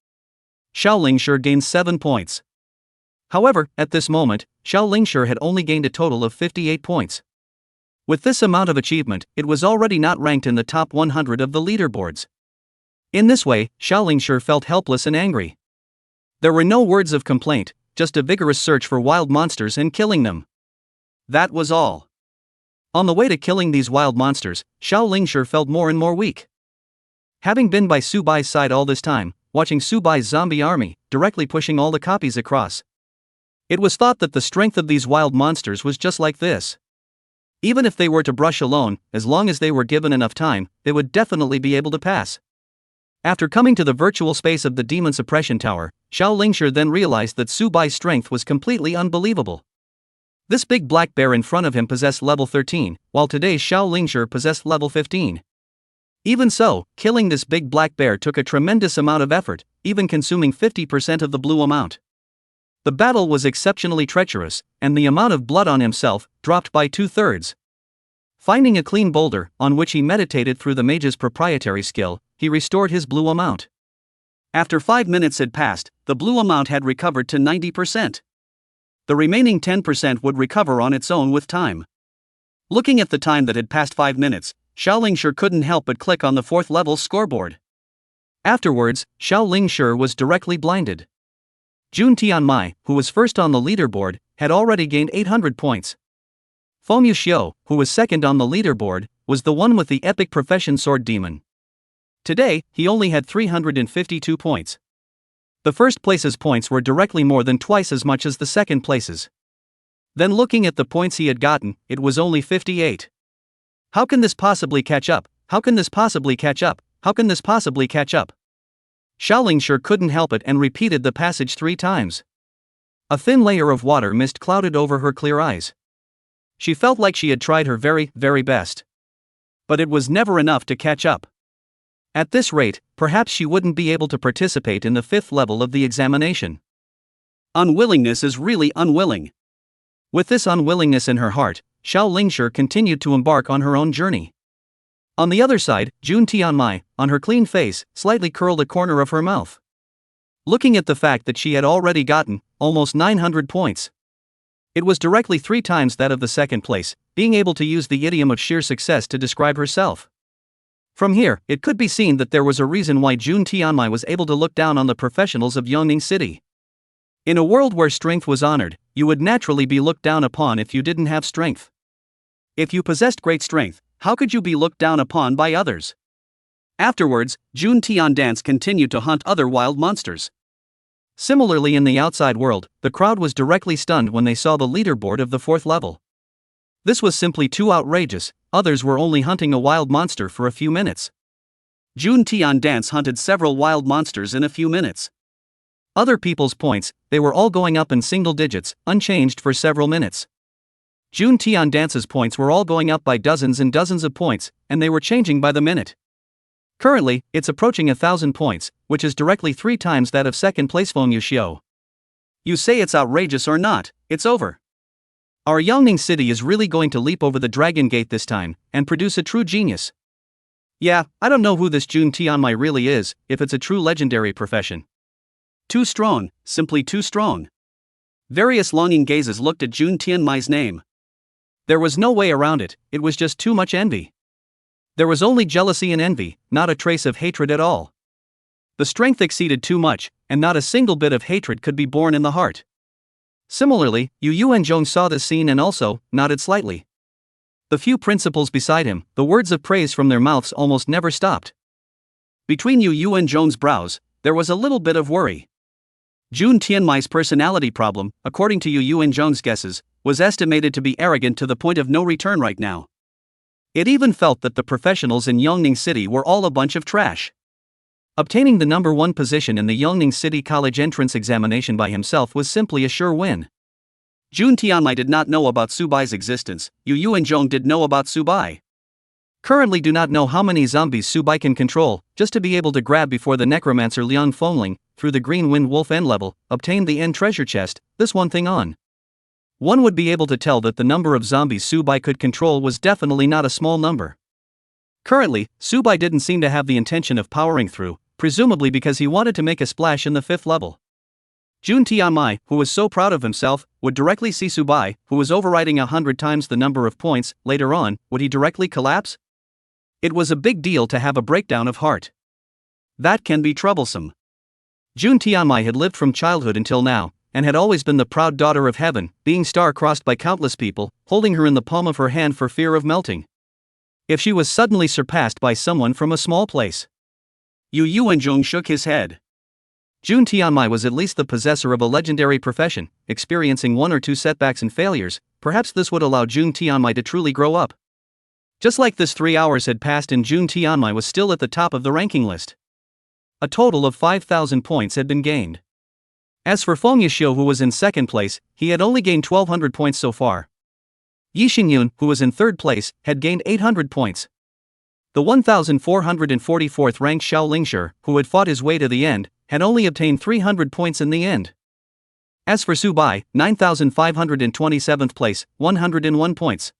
A: Xiaolingshi gained 7 points. However, at this moment, Xiaolingshi had only gained a total of 58 points. With this amount of achievement, it was already not ranked in the top 100 of the leaderboards. In this way, Xiaolingshi felt helpless and angry. There were no words of complaint, just a vigorous search for wild monsters and killing them. That was all. On the way to killing these wild monsters, Xiaolingshi felt more and more weak. Having been by Su Bai's side all this time, watching Su Bai's zombie army, directly pushing all the copies across, it was thought that the strength of these wild monsters was just like this. Even if they were to brush alone, as long as they were given enough time, they would definitely be able to pass. After coming to the virtual space of the Demon Suppression Tower, Xiaolingshi then realized that Su Bai's strength was completely unbelievable. This big black bear in front of him possessed level 13, while today's Xiaolingshi possessed level 15. Even so, killing this big black bear took a tremendous amount of effort, even consuming 50% of the blue amount. The battle was exceptionally treacherous, and the amount of blood on himself dropped by 2/3. Finding a clean boulder, on which he meditated through the mage's proprietary skill, he restored his blue amount. After 5 minutes had passed, the blue amount had recovered to 90%. The remaining 10% would recover on its own with time. Looking at the time that had passed 5 minutes, Xiaolingshi couldn't help but click on the 4th level scoreboard. Afterwards, Xiaolingshi was directly blinded. Jun Tianmai, who was first on the leaderboard, had already gained 800 points. Fengyu Xiu, who was second on the leaderboard, was the one with the epic profession Sword Demon. Today, he only had 352 points. The first place's points were directly more than twice as much as the second place's. Then looking at the points he had gotten, it was only 58. How can this possibly catch up? How can this possibly catch up? How can this possibly catch up? Xiaolingshi couldn't help it and repeated the passage 3 times. A thin layer of water mist clouded over her clear eyes. She felt like she had tried her very, very best. But it was never enough to catch up. At this rate, perhaps she wouldn't be able to participate in the 5th level of the examination. Unwillingness is really unwilling. With this unwillingness in her heart, Xiaolingshi continued to embark on her own journey. On the other side, Jun Tianmai, on her clean face, slightly curled a corner of her mouth. Looking at the fact that she had already gotten almost 900 points. It was directly 3 times that of the second place, being able to use the idiom of sheer success to describe herself. From here, it could be seen that there was a reason why Jun Tianmai was able to look down on the professionals of Yongning City. In a world where strength was honored, you would naturally be looked down upon if you didn't have strength. If you possessed great strength, how could you be looked down upon by others? Afterwards, Jun Tiandance continued to hunt other wild monsters. Similarly, in the outside world, the crowd was directly stunned when they saw the leaderboard of the 4th level. This was simply too outrageous. Others were only hunting a wild monster for a few minutes. Jun Tiandance hunted several wild monsters in a few minutes. Other people's points, they were all going up in single digits, unchanged for several minutes. Jun Tiandance's points were all going up by dozens and dozens of points, and they were changing by the minute. Currently, it's approaching 1,000 points, which is directly 3 times that of second place Fengyu Xiu. You say it's outrageous or not, it's over. Our Yongning City is really going to leap over the Dragon Gate this time, and produce a true genius. Yeah, I don't know who this Jun Tianmai really is, if it's a true legendary profession. Too strong, simply too strong. Various longing gazes looked at Jun Tianmai's name. There was no way around it, it was just too much envy. There was only jealousy and envy, not a trace of hatred at all. The strength exceeded too much, and not a single bit of hatred could be born in the heart. Similarly, Yu Yuanzhong saw this scene and also nodded slightly. The few principals beside him, the words of praise from their mouths almost never stopped. Between Yu Yuanzhong's brows, there was a little bit of worry. Jun Tianmai's personality problem, according to Yu In-jong's guesses, was estimated to be arrogant to the point of no return right now. It even felt that the professionals in Yongning City were all a bunch of trash. Obtaining the number 1 position in the Yongning City College entrance examination by himself was simply a sure win. Jun Tianmai did not know about Subai's existence. Yu In-jong did know about Subai. Currently do not know how many zombies Subai can control, just to be able to grab before the necromancer Liang Fengling, through the Green Wind Wolf end level, obtained the end treasure chest, this one thing on. One would be able to tell that the number of zombies Subai could control was definitely not a small number. Currently, Subai didn't seem to have the intention of powering through, presumably because he wanted to make a splash in the 5th level. Jun Tianmai, who was so proud of himself, would directly see Subai, who was overriding 100 times the number of points. Later on, would he directly collapse? It was a big deal to have a breakdown of heart. That can be troublesome. Jun Tianmai had lived from childhood until now, and had always been the proud daughter of heaven, being star-crossed by countless people, holding her in the palm of her hand for fear of melting. If she was suddenly surpassed by someone from a small place. Yu In-jong shook his head. Jun Tianmai was at least the possessor of a legendary profession, experiencing 1 or 2 setbacks and failures. Perhaps this would allow Jun Tianmai to truly grow up. Just like this, 3 hours had passed and Jun Tianmai was still at the top of the ranking list. A total of 5,000 points had been gained. As for Feng Yishio, who was in 2nd place, he had only gained 1,200 points so far. Yi Xingyun, who was in 3rd place, had gained 800 points. The 1,444th ranked Xiao Lingshi, who had fought his way to the end, had only obtained 300 points in the end. As for Subai, 9,527th place, 101 points.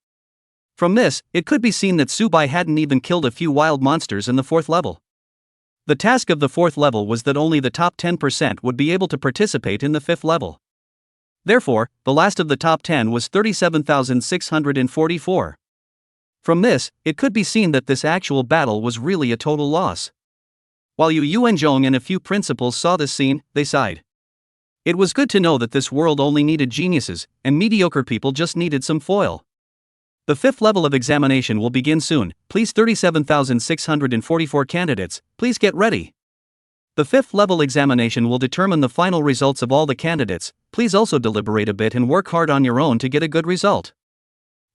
A: From this, it could be seen that Subai hadn't even killed a few wild monsters in the 4th level. The task of the 4th level was that only the top 10% would be able to participate in the 5th level. Therefore, the last of the top 10 was 37,644. From this, it could be seen that this actual battle was really a total loss. While Yu In-jong and a few principals saw this scene, they sighed. It was good to know that this world only needed geniuses, and mediocre people just needed some foil. The 5th level of examination will begin soon. Please, 37,644 candidates, please get ready. The 5th level examination will determine the final results of all the candidates. Please also deliberate a bit and work hard on your own to get a good result.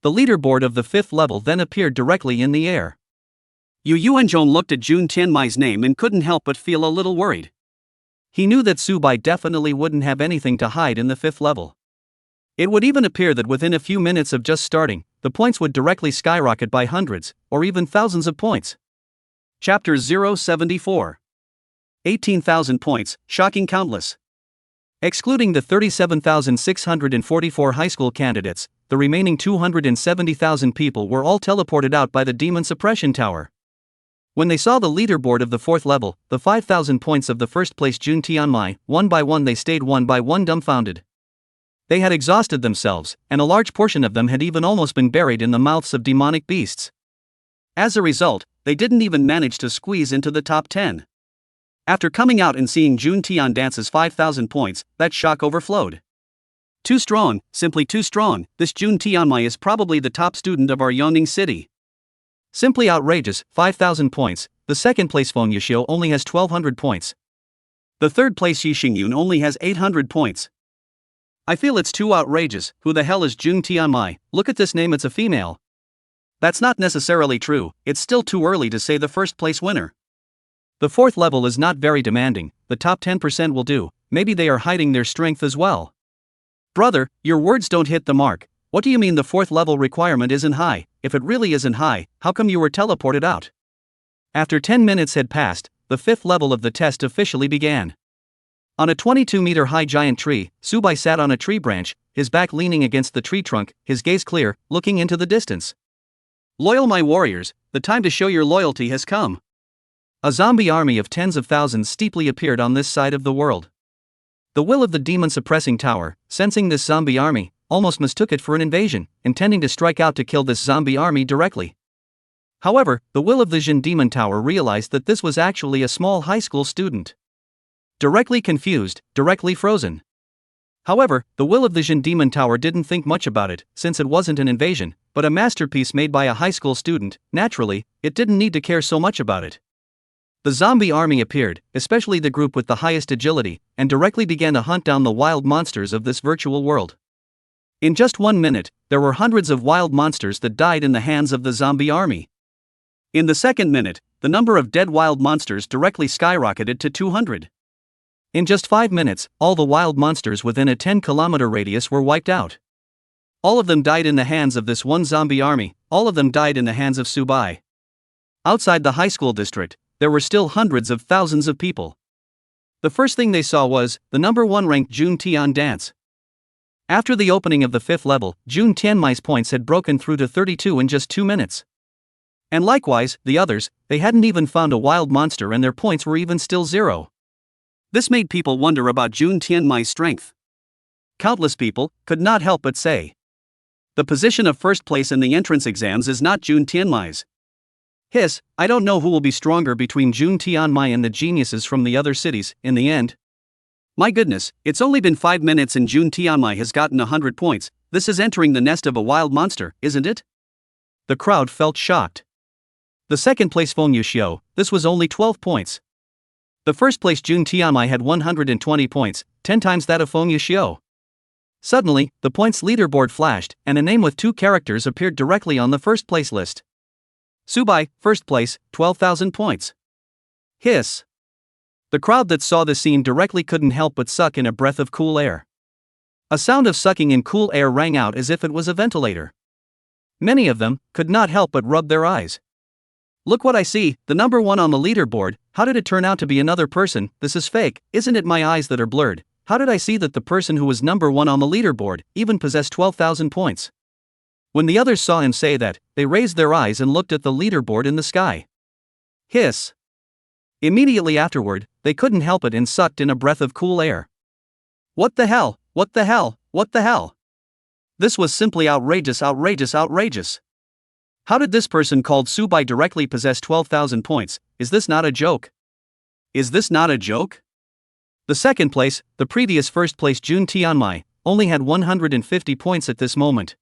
A: The leaderboard of the 5th level then appeared directly in the air. Yu In-jong looked at Jun Tianmai's name and couldn't help but feel a little worried. He knew that Subai definitely wouldn't have anything to hide in the 5th level. It would even appear that within a few minutes of just starting, the points would directly skyrocket by hundreds, or even thousands of points. Chapter 074. 18,000 points, shocking countless. Excluding the 37,644 high school candidates, the remaining 270,000 people were all teleported out by the demon suppression tower. When they saw the leaderboard of the 4th level, the 5,000 points of the 1st place Jun Tianmai, one by one they stayed one by one dumbfounded. They had exhausted themselves, and a large portion of them had even almost been buried in the mouths of demonic beasts. As a result, they didn't even manage to squeeze into the top 10. After coming out and seeing Jun Tian dance's 5,000 points, that shock overflowed. Too strong, simply too strong. This Jun Tianmai is probably the top student of our Yongning city. Simply outrageous, 5,000 points. The 2nd place Feng Yishio only has 1,200 points. The 3rd place Yi Xingyun only has 800 points. I feel it's too outrageous. Who the hell is Jun Tianmai? Look at this name, it's a female. That's not necessarily true. It's still too early to say the 1st place winner. The 4th level is not very demanding. The top 10% will do. Maybe they are hiding their strength as well. Brother, your words don't hit the mark. What do you mean the 4th level requirement isn't high? If it really isn't high, how come you were teleported out? After 10 minutes had passed, the 5th level of the test officially began. On a 22-meter high giant tree, Subai sat on a tree branch, his back leaning against the tree trunk, his gaze clear, looking into the distance. Loyal my warriors, the time to show your loyalty has come. A zombie army of tens of thousands steeply appeared on this side of the world. The will of the demon-suppressing tower, sensing this zombie army, almost mistook it for an invasion, intending to strike out to kill this zombie army directly. However, the will of the Jin Demon Tower realized that this was actually a small high school student. Directly confused, directly frozen. However, the will of the Jin Demon Tower didn't think much about it, since it wasn't an invasion, but a masterpiece made by a high school student. Naturally, it didn't need to care so much about it. The zombie army appeared, especially the group with the highest agility, and directly began to hunt down the wild monsters of this virtual world. In just 1 minute, there were hundreds of wild monsters that died in the hands of the zombie army. In the second minute, the number of dead wild monsters directly skyrocketed to 200. In just 5 minutes, all the wild monsters within a 10-kilometer radius were wiped out. All of them died in the hands of this one zombie army, all of them died in the hands of Subai. Outside the high school district, there were still hundreds of thousands of people. The first thing they saw was the number 1 ranked Jun Tian dance. After the opening of the 5th level, Jun Tianmai's points had broken through to 32 in just 2 minutes. And likewise, the others, they hadn't even found a wild monster and their points were even still 0. This made people wonder about Jun Tianmai's strength. Countless people could not help but say, the position of first place in the entrance exams is not Jun Tianmai's. Hiss, I don't know who will be stronger between Jun Tianmai and the geniuses from the other cities, in the end. My goodness, it's only been 5 minutes and Jun Tianmai has gotten 100 points, this is entering the nest of a wild monster, isn't it? The crowd felt shocked. The second place Feng Yuxiu, this was only 12 points. The first place Jun Tianmai had 120 points, 10 times that of Feng Yuxiu. Suddenly, the points leaderboard flashed, and a name with 2 characters appeared directly on the first place list. Subai, first place, 12,000 points. Hiss. The crowd that saw the scene directly couldn't help but suck in a breath of cool air. A sound of sucking in cool air rang out as if it was a ventilator. Many of them could not help but rub their eyes. Look what I see, the number 1 on the leaderboard, how did it turn out to be another person? This is fake, isn't it my eyes that are blurred? How did I see that the person who was number 1 on the leaderboard even possessed 12,000 points? When the others saw him say that, they raised their eyes and looked at the leaderboard in the sky. Hiss. Immediately afterward, they couldn't help it and sucked in a breath of cool air. What the hell, what the hell, what the hell? This was simply outrageous, outrageous, outrageous. How did this person called Subai directly possess 12,000 points? Is this not a joke? Is this not a joke? The second place, the previous first place Jun Tianmai, only had 150 points at this moment.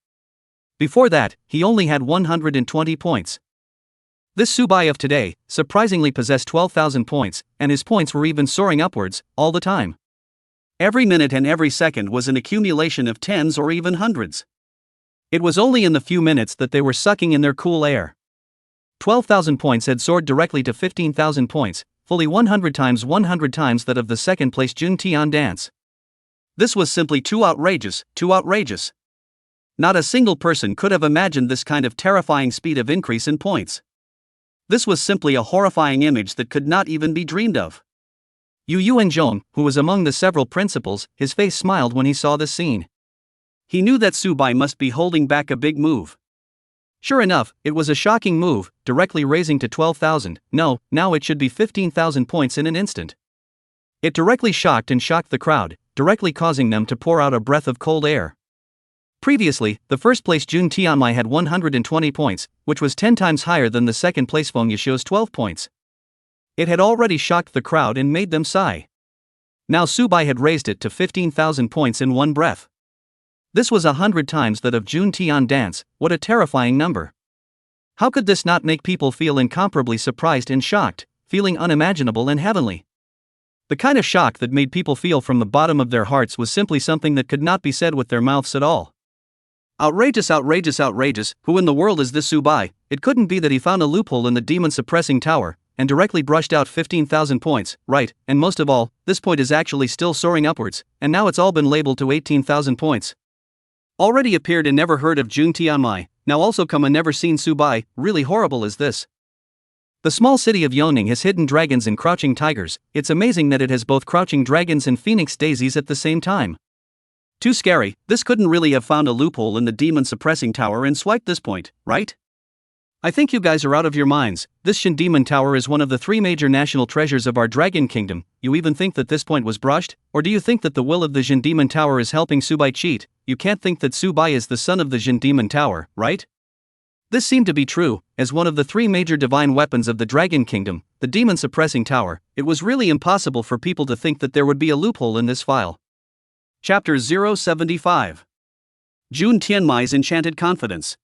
A: Before that, he only had 120 points. This Subai of today surprisingly possessed 12,000 points, and his points were even soaring upwards, all the time. Every minute and every second was an accumulation of tens or even hundreds. It was only in the few minutes that they were sucking in their cool air. 12,000 points had soared directly to 15,000 points, fully 100 times that of the second place Jun Tian dance. This was simply too outrageous, too outrageous. Not a single person could have imagined this kind of terrifying speed of increase in points. This was simply a horrifying image that could not even be dreamed of. Yu Yuanzhong, who was among the several principals, his face smiled when he saw this scene. He knew that Subai must be holding back a big move. Sure enough, it was a shocking move, directly raising to 12,000, no, now it should be 15,000 points in an instant. It directly shocked the crowd, directly causing them to pour out a breath of cold air. Previously, the first place Jun Tianmai had 120 points, which was 10 times higher than the second place Feng Yuxiu's 12 points. It had already shocked the crowd and made them sigh. Now Subai had raised it to 15,000 points in one breath. This was 100 times that of Jun Tian dance, what a terrifying number. How could this not make people feel incomparably surprised and shocked, feeling unimaginable and heavenly? The kind of shock that made people feel from the bottom of their hearts was simply something that could not be said with their mouths at all. Outrageous, outrageous, outrageous, who in the world is this Subai? It couldn't be that he found a loophole in the demon suppressing tower, and directly brushed out 15,000 points, right, and most of all, this point is actually still soaring upwards, and now it's all been labeled to 18,000 points. Already appeared and never heard of Jun Tianmai, now also come and never seen Subai, really horrible is this. The small city of Yoning has hidden dragons and crouching tigers, it's amazing that it has both crouching dragons and phoenix daisies at the same time. Too scary, this couldn't really have found a loophole in the demon suppressing tower and swiped this point, right? I think you guys are out of your minds. This Shin Demon Tower is one of the 3 major national treasures of our Dragon Kingdom. You even think that this point was brushed? Or do you think that the will of the Shin Demon Tower is helping Subai cheat? You can't think that Subai is the son of the Shin Demon Tower, right? This seemed to be true, as one of the 3 major divine weapons of the Dragon Kingdom, the Demon Suppressing Tower. It was really impossible for people to think that there would be a loophole in this file. Chapter 075. Jun Tianmai's Enchanted Confidence.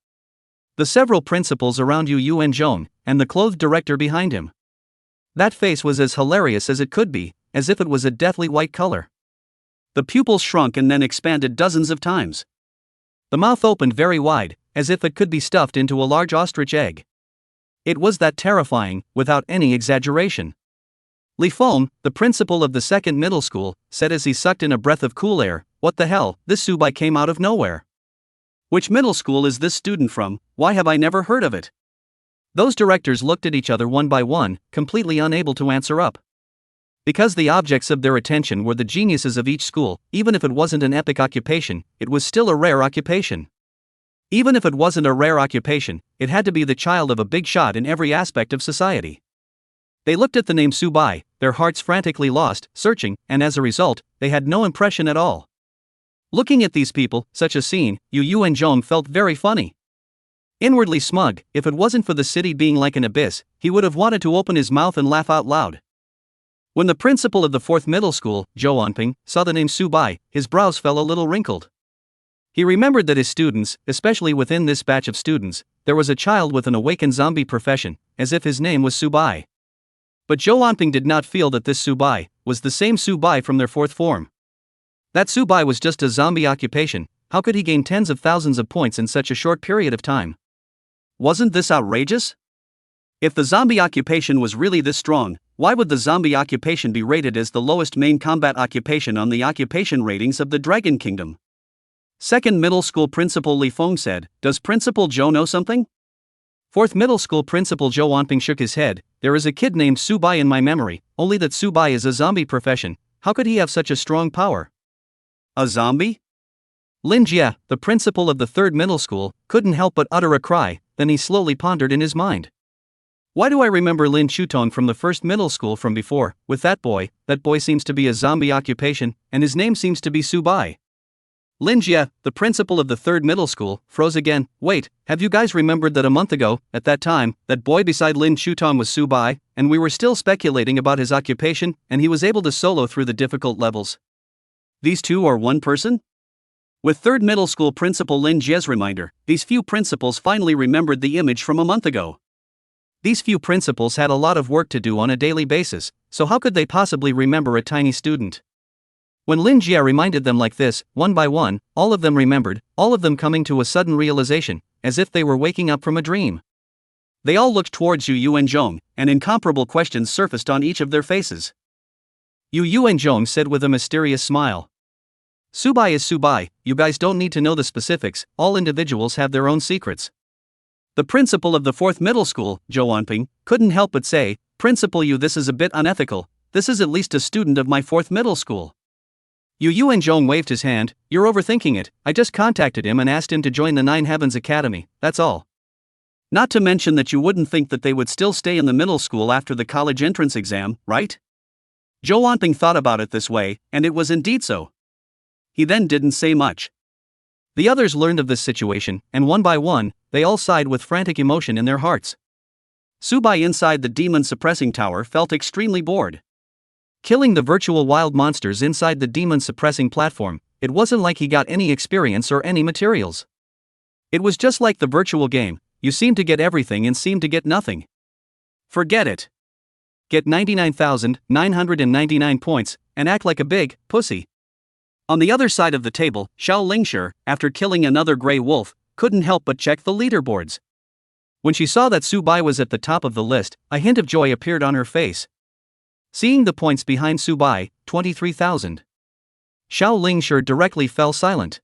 A: The several principals around Yu Yuanzhong, and the clothed director behind him. That face was as hilarious as it could be, as if it was a deathly white color. The pupils shrunk and then expanded dozens of times. The mouth opened very wide, as if it could be stuffed into a large ostrich egg. It was that terrifying, without any exaggeration. Li Feng, the principal of the second middle school, said as he sucked in a breath of cool air, "What the hell, this Subai came out of nowhere. Which middle school is this student from? Why have I never heard of it?" Those directors looked at each other one by one, completely unable to answer up. Because the objects of their attention were the geniuses of each school, even if it wasn't an epic occupation, it was still a rare occupation. Even if it wasn't a rare occupation, it had to be the child of a big shot in every aspect of society. They looked at the name Subai, their hearts frantically lost, searching, and as a result, they had no impression at all. Looking at these people, such a scene, Yu and Zhong felt very funny. Inwardly smug, if it wasn't for the city being like an abyss, he would have wanted to open his mouth and laugh out loud. When the principal of the fourth middle school, Zhou Anping, saw the name Subai, his brows fell a little wrinkled. He remembered that his students, especially within this batch of students, there was a child with an awakened zombie profession, as if his name was Subai. But Zhou Anping did not feel that this Subai was the same Subai from their fourth form. That Subai was just a zombie occupation. How could he gain tens of thousands of points in such a short period of time? Wasn't this outrageous? If the zombie occupation was really this strong, why would the zombie occupation be rated as the lowest main combat occupation on the occupation ratings of the Dragon Kingdom? Second middle school principal Li Feng said, "Does Principal Zhou know something?" Fourth middle school principal Zhou Anping shook his head. "There is a kid named Subai in my memory, only that Subai is a zombie profession. How could he have such a strong power?" "A zombie?" Lin Jie, the principal of the third middle school, couldn't help but utter a cry, then he slowly pondered in his mind. "Why do I remember Lin Chutong from the first middle school from before, with that boy seems to be a zombie occupation, and his name seems to be Subai." Lin Jie, the principal of the third middle school, froze again. "Wait, have you guys remembered that a month ago, at that time, that boy beside Lin Chutong was Subai, and we were still speculating about his occupation, and he was able to solo through the difficult levels? These two are one person?" With third middle school principal Lin Jie's reminder, these few principals finally remembered the image from a month ago. These few principals had a lot of work to do on a daily basis, so how could they possibly remember a tiny student? When Lin Jie reminded them like this, one by one, all of them remembered, all of them coming to a sudden realization, as if they were waking up from a dream. They all looked towards Yu and Zhong, and incomparable questions surfaced on each of their faces. Yu and Zhong said with a mysterious smile, "Subai is Subai, you guys don't need to know the specifics, all individuals have their own secrets." The principal of the fourth middle school, Zhou Anping, couldn't help but say, "Principal Yu, this is a bit unethical, this is at least a student of my fourth middle school." Yu and Zhong waved his hand. "You're overthinking it, I just contacted him and asked him to join the Nine Heavens Academy, that's all. Not to mention that you wouldn't think that they would still stay in the middle school after the college entrance exam, right?" Zhou Anping thought about it this way, and it was indeed so. He then didn't say much. The others learned of this situation, and one by one, they all sighed with frantic emotion in their hearts. Subai inside the demon suppressing tower felt extremely bored. Killing the virtual wild monsters inside the demon suppressing platform, it wasn't like he got any experience or any materials. It was just like the virtual game, you seem to get everything and seem to get nothing. Forget it. Get 99,999 points, and act like a big pussy. On the other side of the table, Xiao Lingshi, after killing another gray wolf, couldn't help but check the leaderboards. When she saw that Subai was at the top of the list, a hint of joy appeared on her face. Seeing the points behind Subai, 23,000. Xiao Lingshi directly fell silent.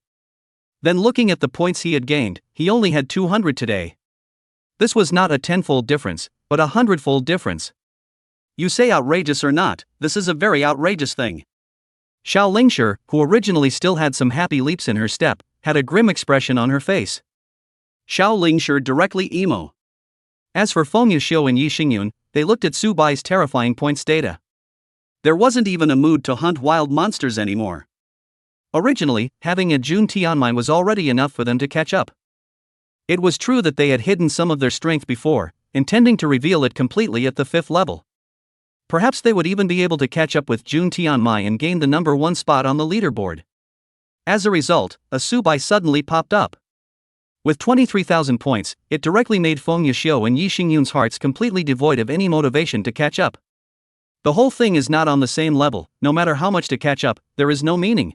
A: Then looking at the points he had gained, he only had 200 today. This was not a tenfold difference, but a hundredfold difference. You say outrageous or not, this is a very outrageous thing. Xiao Lingshi, who originally still had some happy leaps in her step, had a grim expression on her face. Xiao Lingshi directly emo. As for Feng Yuxiu and Yi Xingyun, they looked at Subai's terrifying points data. There wasn't even a mood to hunt wild monsters anymore. Originally, having a Jun Tianmai was already enough for them to catch up. It was true that they had hidden some of their strength before, intending to reveal it completely at the 5th level. Perhaps they would even be able to catch up with Jun Tianmai and gain the number 1 spot on the leaderboard. As a result, a Subai suddenly popped up. With 23,000 points, it directly made Feng Yuxiu and Yi Xingyun's hearts completely devoid of any motivation to catch up. The whole thing is not on the same level. No matter how much to catch up, there is no meaning.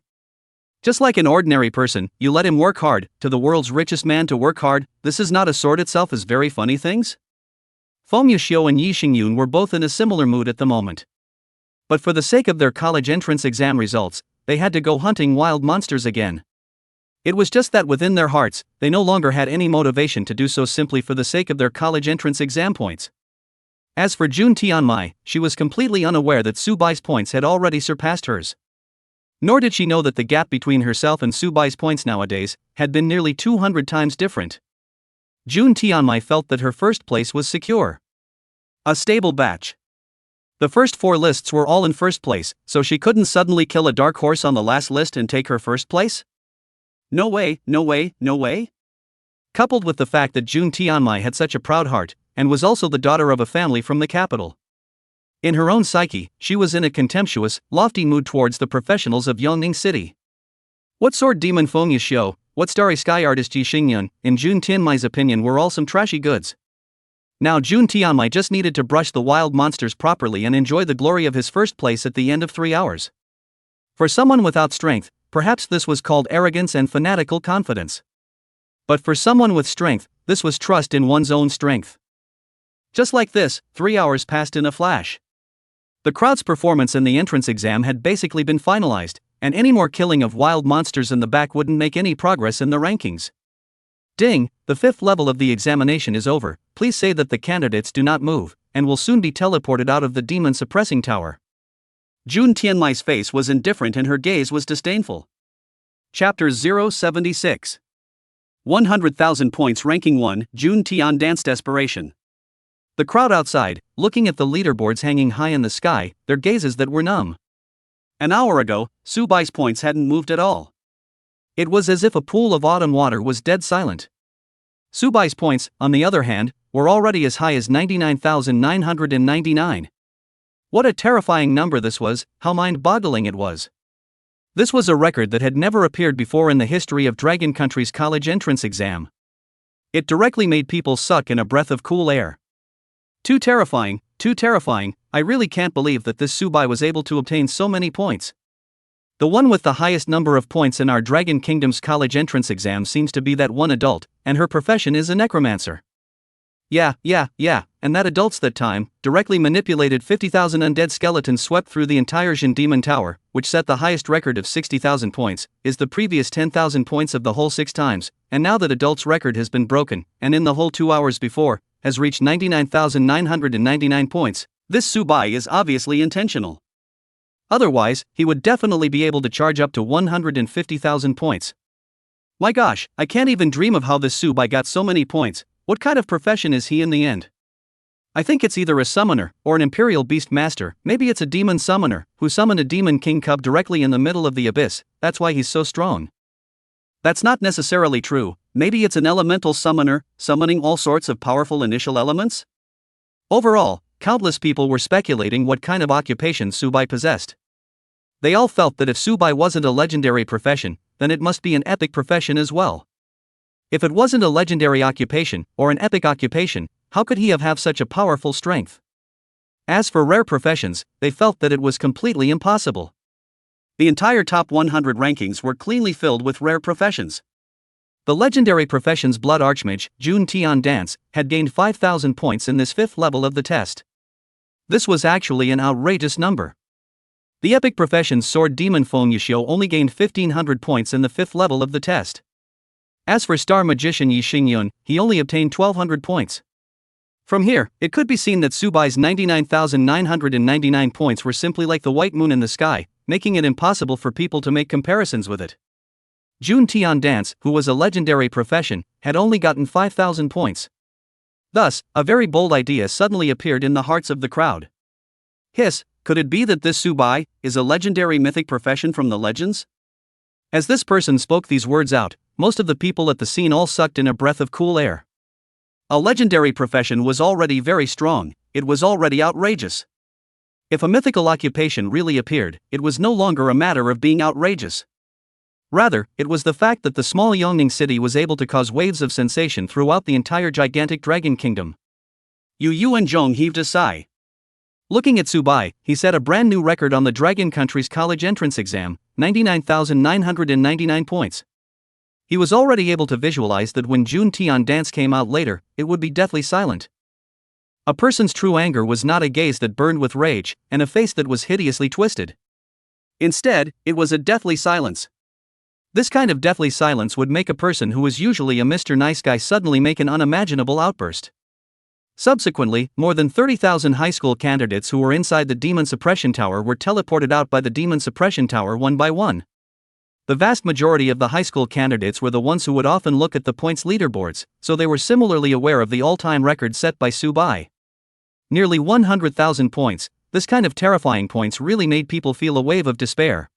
A: Just like an ordinary person, you let him work hard, to the world's richest man to work hard, this is not a sort itself as very funny things? Feng Yuxiu and Yi Xingyun were both in a similar mood at the moment. But for the sake of their college entrance exam results, they had to go hunting wild monsters again. It was just that within their hearts, they no longer had any motivation to do so simply for the sake of their college entrance exam points. As for Jun Tianmai, she was completely unaware that Su Bai's points had already surpassed hers. Nor did she know that the gap between herself and Su Bai's points nowadays had been nearly 200 times different. Jun Tianmai felt that her first place was secure. A stable batch. The first 4 lists were all in first place, so she couldn't suddenly kill a dark horse on the last list and take her first place? No way, no way, no way. Coupled with the fact that Jun Tianmai had such a proud heart, and was also the daughter of a family from the capital. In her own psyche, she was in a contemptuous, lofty mood towards the professionals of Yongning City. What sword demon Feng Yuxiu, what starry sky artist Yi Xingyun, in Jun Tianmai's opinion were all some trashy goods. Now Jun Tianmai just needed to brush the wild monsters properly and enjoy the glory of his first place at the end of 3 hours. For someone without strength, perhaps this was called arrogance and fanatical confidence. But for someone with strength, this was trust in one's own strength. Just like this, 3 hours passed in a flash. The crowd's performance in the entrance exam had basically been finalized, and any more killing of wild monsters in the back wouldn't make any progress in the rankings. Ding, the 5th level of the examination is over, please say that the candidates do not move, and will soon be teleported out of the demon suppressing tower. Jun Tianmai's face was indifferent and her gaze was disdainful. Chapter 076. 100,000 points ranking 1, Jun Tian danced desperation. The crowd outside, looking at the leaderboards hanging high in the sky, their gazes that were numb. An hour ago, Su Bai's points hadn't moved at all. It was as if a pool of autumn water was dead silent. Su Bai's points, on the other hand, were already as high as 99,999. What a terrifying number this was, how mind-boggling it was. This was a record that had never appeared before in the history of Dragon Country's college entrance exam. It directly made people suck in a breath of cool air. Too terrifying, I really can't believe that this Su Bai was able to obtain so many points. The one with the highest number of points in our Dragon Kingdom's college entrance exam seems to be that one adult, and her profession is a necromancer. Yeah, and that adult's that time, directly manipulated 50,000 undead skeletons swept through the entire Jin Demon Tower, which set the highest record of 60,000 points, is the previous 10,000 points of the whole 6 times, and now that adult's record has been broken, and in the whole 2 hours before, has reached 99,999 points, this Su Bai is obviously intentional. Otherwise, he would definitely be able to charge up to 150,000 points. My gosh, I can't even dream of how this Su Bai got so many points. What kind of profession is he in the end? I think it's either a summoner, or an imperial beast master, maybe it's a demon summoner, who summoned a demon king cub directly in the middle of the abyss, that's why he's so strong. That's not necessarily true, maybe it's an elemental summoner, summoning all sorts of powerful initial elements? Overall, countless people were speculating what kind of occupation Su Bai possessed. They all felt that if Su Bai wasn't a legendary profession, then it must be an epic profession as well. If it wasn't a legendary occupation, or an epic occupation, how could he have such a powerful strength? As for rare professions, they felt that it was completely impossible. The entire top 100 rankings were cleanly filled with rare professions. The legendary profession's Blood Archmage, Jun Tian Dance, had gained 5,000 points in this 5th level of the test. This was actually an outrageous number. The epic profession's Sword Demon Feng Yuxiu only gained 1,500 points in the 5th level of the test. As for Star Magician Yi Xingyun, he only obtained 1,200 points. From here, it could be seen that Su Bai's 99,999 points were simply like the white moon in the sky, making it impossible for people to make comparisons with it. Jun Tian Dance, who was a legendary profession, had only gotten 5,000 points. Thus, a very bold idea suddenly appeared in the hearts of the crowd. Hiss, could it be that this Su Bai is a legendary mythic profession from the legends? As this person spoke these words out, most of the people at the scene all sucked in a breath of cool air. A legendary profession was already very strong, it was already outrageous. If a mythical occupation really appeared, it was no longer a matter of being outrageous. Rather, it was the fact that the small Yongning city was able to cause waves of sensation throughout the entire gigantic Dragon Kingdom. Yu Yu and Zhong heaved a sigh. Looking at Subai, he set a brand new record on the Dragon Country's college entrance exam, 99,999 points. He was already able to visualize that when June Tian dance came out later, it would be deathly silent. A person's true anger was not a gaze that burned with rage, and a face that was hideously twisted. Instead, it was a deathly silence. This kind of deathly silence would make a person who was usually a Mr. Nice Guy suddenly make an unimaginable outburst. Subsequently, more than 30,000 high school candidates who were inside the Demon Suppression Tower were teleported out by the Demon Suppression Tower one by one. The vast majority of the high school candidates were the ones who would often look at the points leaderboards, so they were similarly aware of the all-time record set by Subai. Nearly 100,000 points. This kind of terrifying points really made people feel a wave of despair.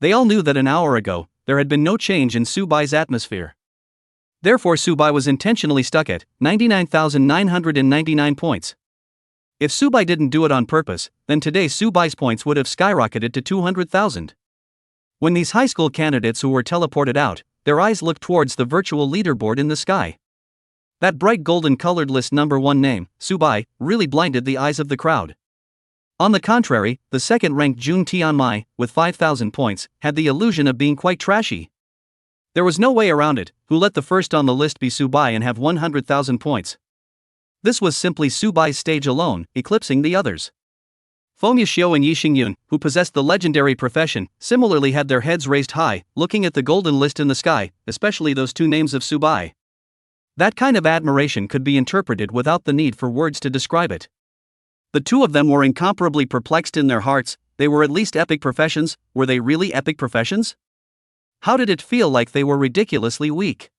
A: They all knew that an hour ago, there had been no change in Subai's atmosphere. Therefore Subai was intentionally stuck at 99,999 points. If Subai didn't do it on purpose, then today Subai's points would have skyrocketed to 200,000. When these high school candidates who were teleported out, their eyes looked towards the virtual leaderboard in the sky. That bright golden colored list number 1 name, Subai, really blinded the eyes of the crowd. On the contrary, the second-ranked Jun Tianmai, with 5,000 points, had the illusion of being quite trashy. There was no way around it. Who let the first on the list be Subai and have 100,000 points? This was simply Subai's stage alone, eclipsing the others. Feng Yixiu and Yi Xingyun, who possessed the legendary profession, similarly had their heads raised high, looking at the golden list in the sky, especially those 2 names of Subai. That kind of admiration could be interpreted without the need for words to describe it. The 2 of them were incomparably perplexed in their hearts. They were at least epic professions. Were they really epic professions? How did it feel like they were ridiculously weak?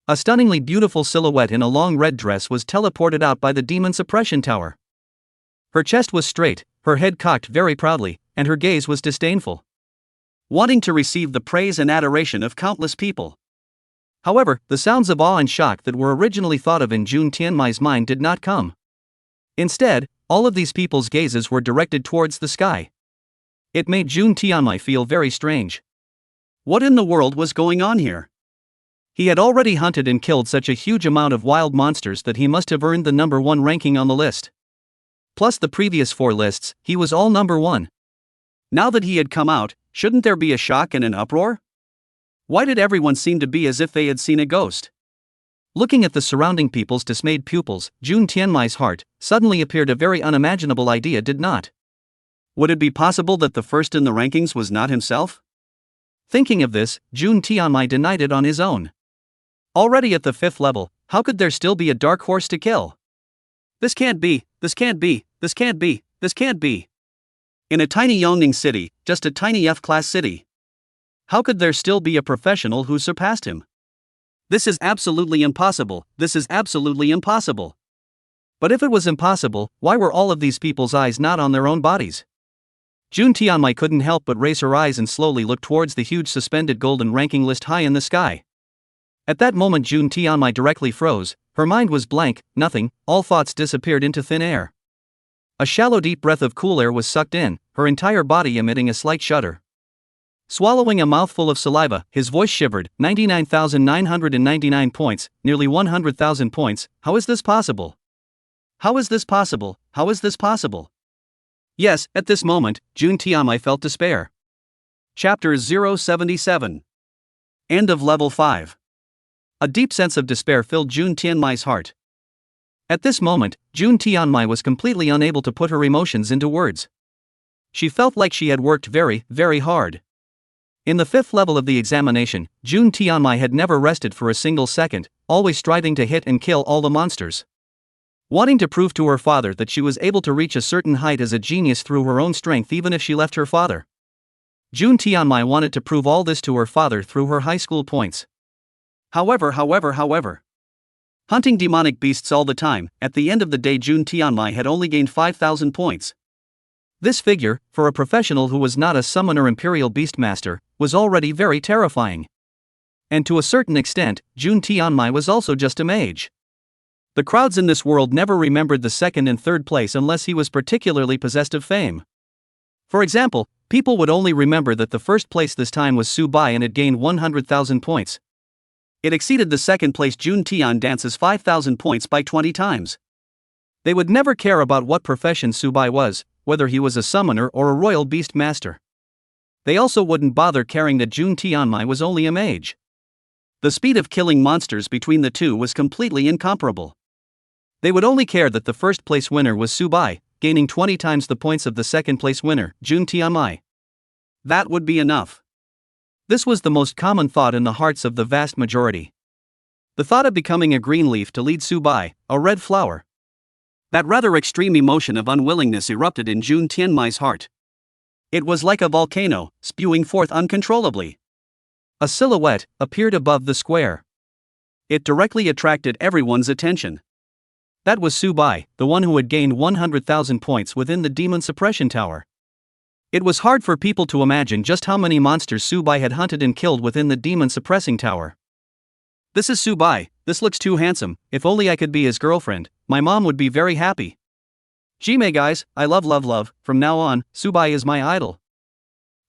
A: A stunningly beautiful silhouette in a long red dress was teleported out by the Demon Suppression Tower. Her chest was straight, her head cocked very proudly, and her gaze was disdainful, wanting to receive the praise and adoration of countless people. However, the sounds of awe and shock that were originally thought of in Jun Tianmai's mind did not come. Instead, all of these people's gazes were directed towards the sky. It made Jun Tianmai feel very strange. What in the world was going on here? He had already hunted and killed such a huge amount of wild monsters that he must have earned the number 1 ranking on the list. Plus the previous 4 lists, he was all number 1. Now that he had come out, shouldn't there be a shock and an uproar? Why did everyone seem to be as if they had seen a ghost? Looking at the surrounding people's dismayed pupils, Jun Tianmai's heart suddenly appeared a very unimaginable idea did not. Would it be possible that the first in the rankings was not himself? Thinking of this, Jun Tianmai denied it on his own. Already at the 5th level, how could there still be a dark horse to kill? This can't be, this can't be, this can't be, this can't be. In a tiny Yongning city, just a tiny F-class city. How could there still be a professional who surpassed him? This is absolutely impossible, this is absolutely impossible. But if it was impossible, why were all of these people's eyes not on their own bodies? Jun Tianmai couldn't help but raise her eyes and slowly look towards the huge suspended golden ranking list high in the sky. At that moment Jun Tianmai directly froze, her mind was blank, nothing, all thoughts disappeared into thin air. A shallow deep breath of cool air was sucked in, her entire body emitting a slight shudder. Swallowing a mouthful of saliva, his voice shivered. 99,999 points, nearly 100,000 points, how is this possible? How is this possible? How is this possible? Yes, at this moment, Jun Tianmai felt despair. Chapter 077. End of Level 5. A deep sense of despair filled Jun Tianmai's heart. At this moment, Jun Tianmai was completely unable to put her emotions into words. She felt like she had worked very, very hard. In the 5th level of the examination, Jun Tianmai had never rested for a single second, always striving to hit and kill all the monsters. Wanting to prove to her father that she was able to reach a certain height as a genius through her own strength even if she left her father. Jun Tianmai wanted to prove all this to her father through her high school points. However, hunting demonic beasts all the time, at the end of the day Jun Tianmai had only gained 5,000 points. This figure, for a professional who was not a summoner imperial beastmaster, was already very terrifying. And to a certain extent, Jun Tianmai was also just a mage. The crowds in this world never remembered the 2nd and 3rd place unless he was particularly possessed of fame. For example, people would only remember that the 1st place this time was Subai and it gained 100,000 points. It exceeded the 2nd place Jun Tian dance's 5,000 points by 20 times. They would never care about what profession Subai was, whether he was a summoner or a royal beast master. They also wouldn't bother caring that Jun Tianmai was only a mage. The speed of killing monsters between the two was completely incomparable. They would only care that the first place winner was Subai, gaining 20 times the points of the second place winner, Jun Tianmai. That would be enough. This was the most common thought in the hearts of the vast majority. The thought of becoming a green leaf to lead Subai, a red flower. That rather extreme emotion of unwillingness erupted in Jun Tianmai's heart. It was like a volcano, spewing forth uncontrollably. A silhouette appeared above the square. It directly attracted everyone's attention. That was Subai, the one who had gained 100,000 points within the demon suppression tower. It was hard for people to imagine just how many monsters Subai had hunted and killed within the demon suppressing tower. This is Subai, this looks too handsome, if only I could be his girlfriend, my mom would be very happy. Jime guys, I love, from now on, Subai is my idol.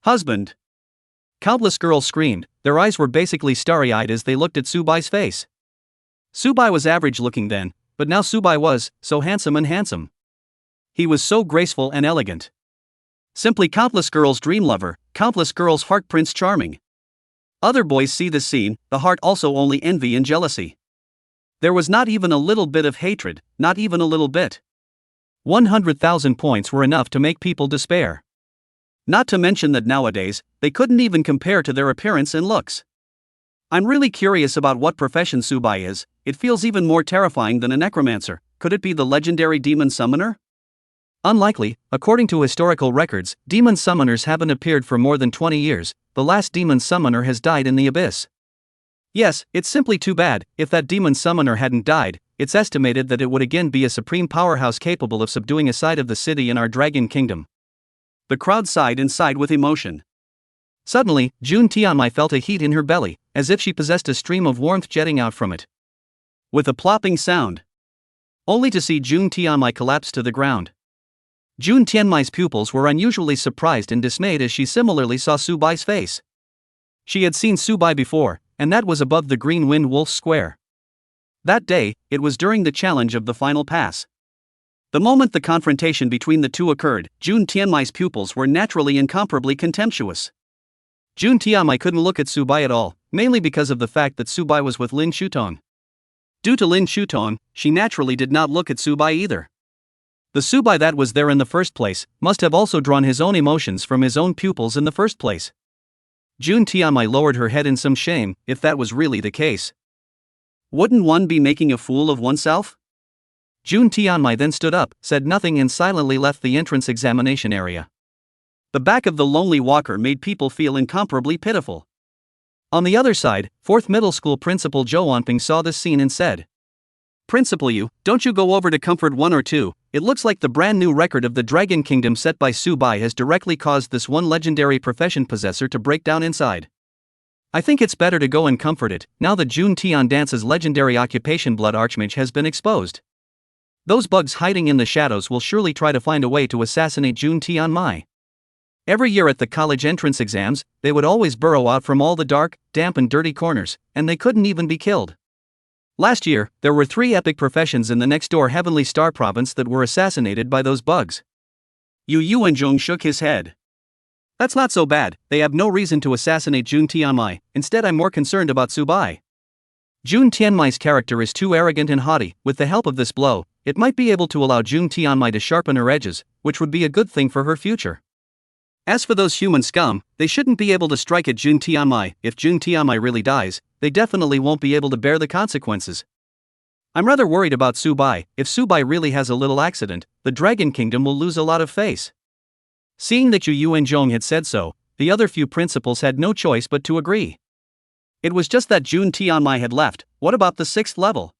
A: Husband. Countless girls screamed, their eyes were basically starry-eyed as they looked at Subai's face. Subai was average looking then, but now Subai was, so handsome. He was so graceful and elegant. Simply countless girls' dream lover, countless girls' heart prince charming. Other boys see this scene, the heart also only envy and jealousy. There was not even a little bit of hatred, not even a little bit. 100,000 points were enough to make people despair. Not to mention that nowadays, they couldn't even compare to their appearance and looks. I'm really curious about what profession Subai is, it feels even more terrifying than a necromancer. Could it be the legendary demon summoner? Unlikely, according to historical records, demon summoners haven't appeared for more than 20 years, the last demon summoner has died in the abyss. Yes, it's simply too bad, if that demon summoner hadn't died, it's estimated that it would again be a supreme powerhouse capable of subduing a side of the city in our dragon kingdom. The crowd sighed and sighed with emotion. Suddenly, Jun Tianmai felt a heat in her belly, as if she possessed a stream of warmth jetting out from it. With a plopping sound. Only to see Jun Tianmai collapse to the ground. Jun Tianmai's pupils were unusually surprised and dismayed as she similarly saw Subai's face. She had seen Subai before, and that was above the Green Wind Wolf's square. That day, it was during the challenge of the final pass. The moment the confrontation between the two occurred, Jun Tianmai's pupils were naturally incomparably contemptuous. Jun Tianmai couldn't look at Subai at all, mainly because of the fact that Subai was with Lin Shuton. Due to Lin Shuton, she naturally did not look at Subai either. The Subai that was there in the first place must have also drawn his own emotions from his own pupils in the first place. Jun Tianmai lowered her head in some shame, if that was really the case. Wouldn't one be making a fool of oneself? Jun Tianmai then stood up, said nothing and silently left the entrance examination area. The back of the lonely walker made people feel incomparably pitiful. On the other side, 4th middle school principal Zhou Wanping saw this scene and said, "Principal Yu, don't you go over to comfort 1 or 2, it looks like the brand new record of the Dragon Kingdom set by Subai has directly caused this one legendary profession possessor to break down inside. I think it's better to go and comfort it, now that Jun Tian Dance's legendary occupation Blood Archmage has been exposed. Those bugs hiding in the shadows will surely try to find a way to assassinate Jun Tianmai. Every year at the college entrance exams, they would always burrow out from all the dark, damp and dirty corners, and they couldn't even be killed. Last year, there were 3 epic professions in the next-door Heavenly Star province that were assassinated by those bugs." Yu Yuanzhong shook his head. "That's not so bad, they have no reason to assassinate Jun Tianmai, instead I'm more concerned about Subai. Jun Tianmai's character is too arrogant and haughty, with the help of this blow, it might be able to allow Jun Tianmai to sharpen her edges, which would be a good thing for her future. As for those human scum, they shouldn't be able to strike at Jun Tianmai. If Jun Tianmai really dies, they definitely won't be able to bear the consequences. I'm rather worried about Subai. If Subai really has a little accident, the Dragon Kingdom will lose a lot of face." Seeing that Yu Yuanzhong had said so, the other few principals had no choice but to agree. It was just that Jun Tianmai had left. What about the 6th level?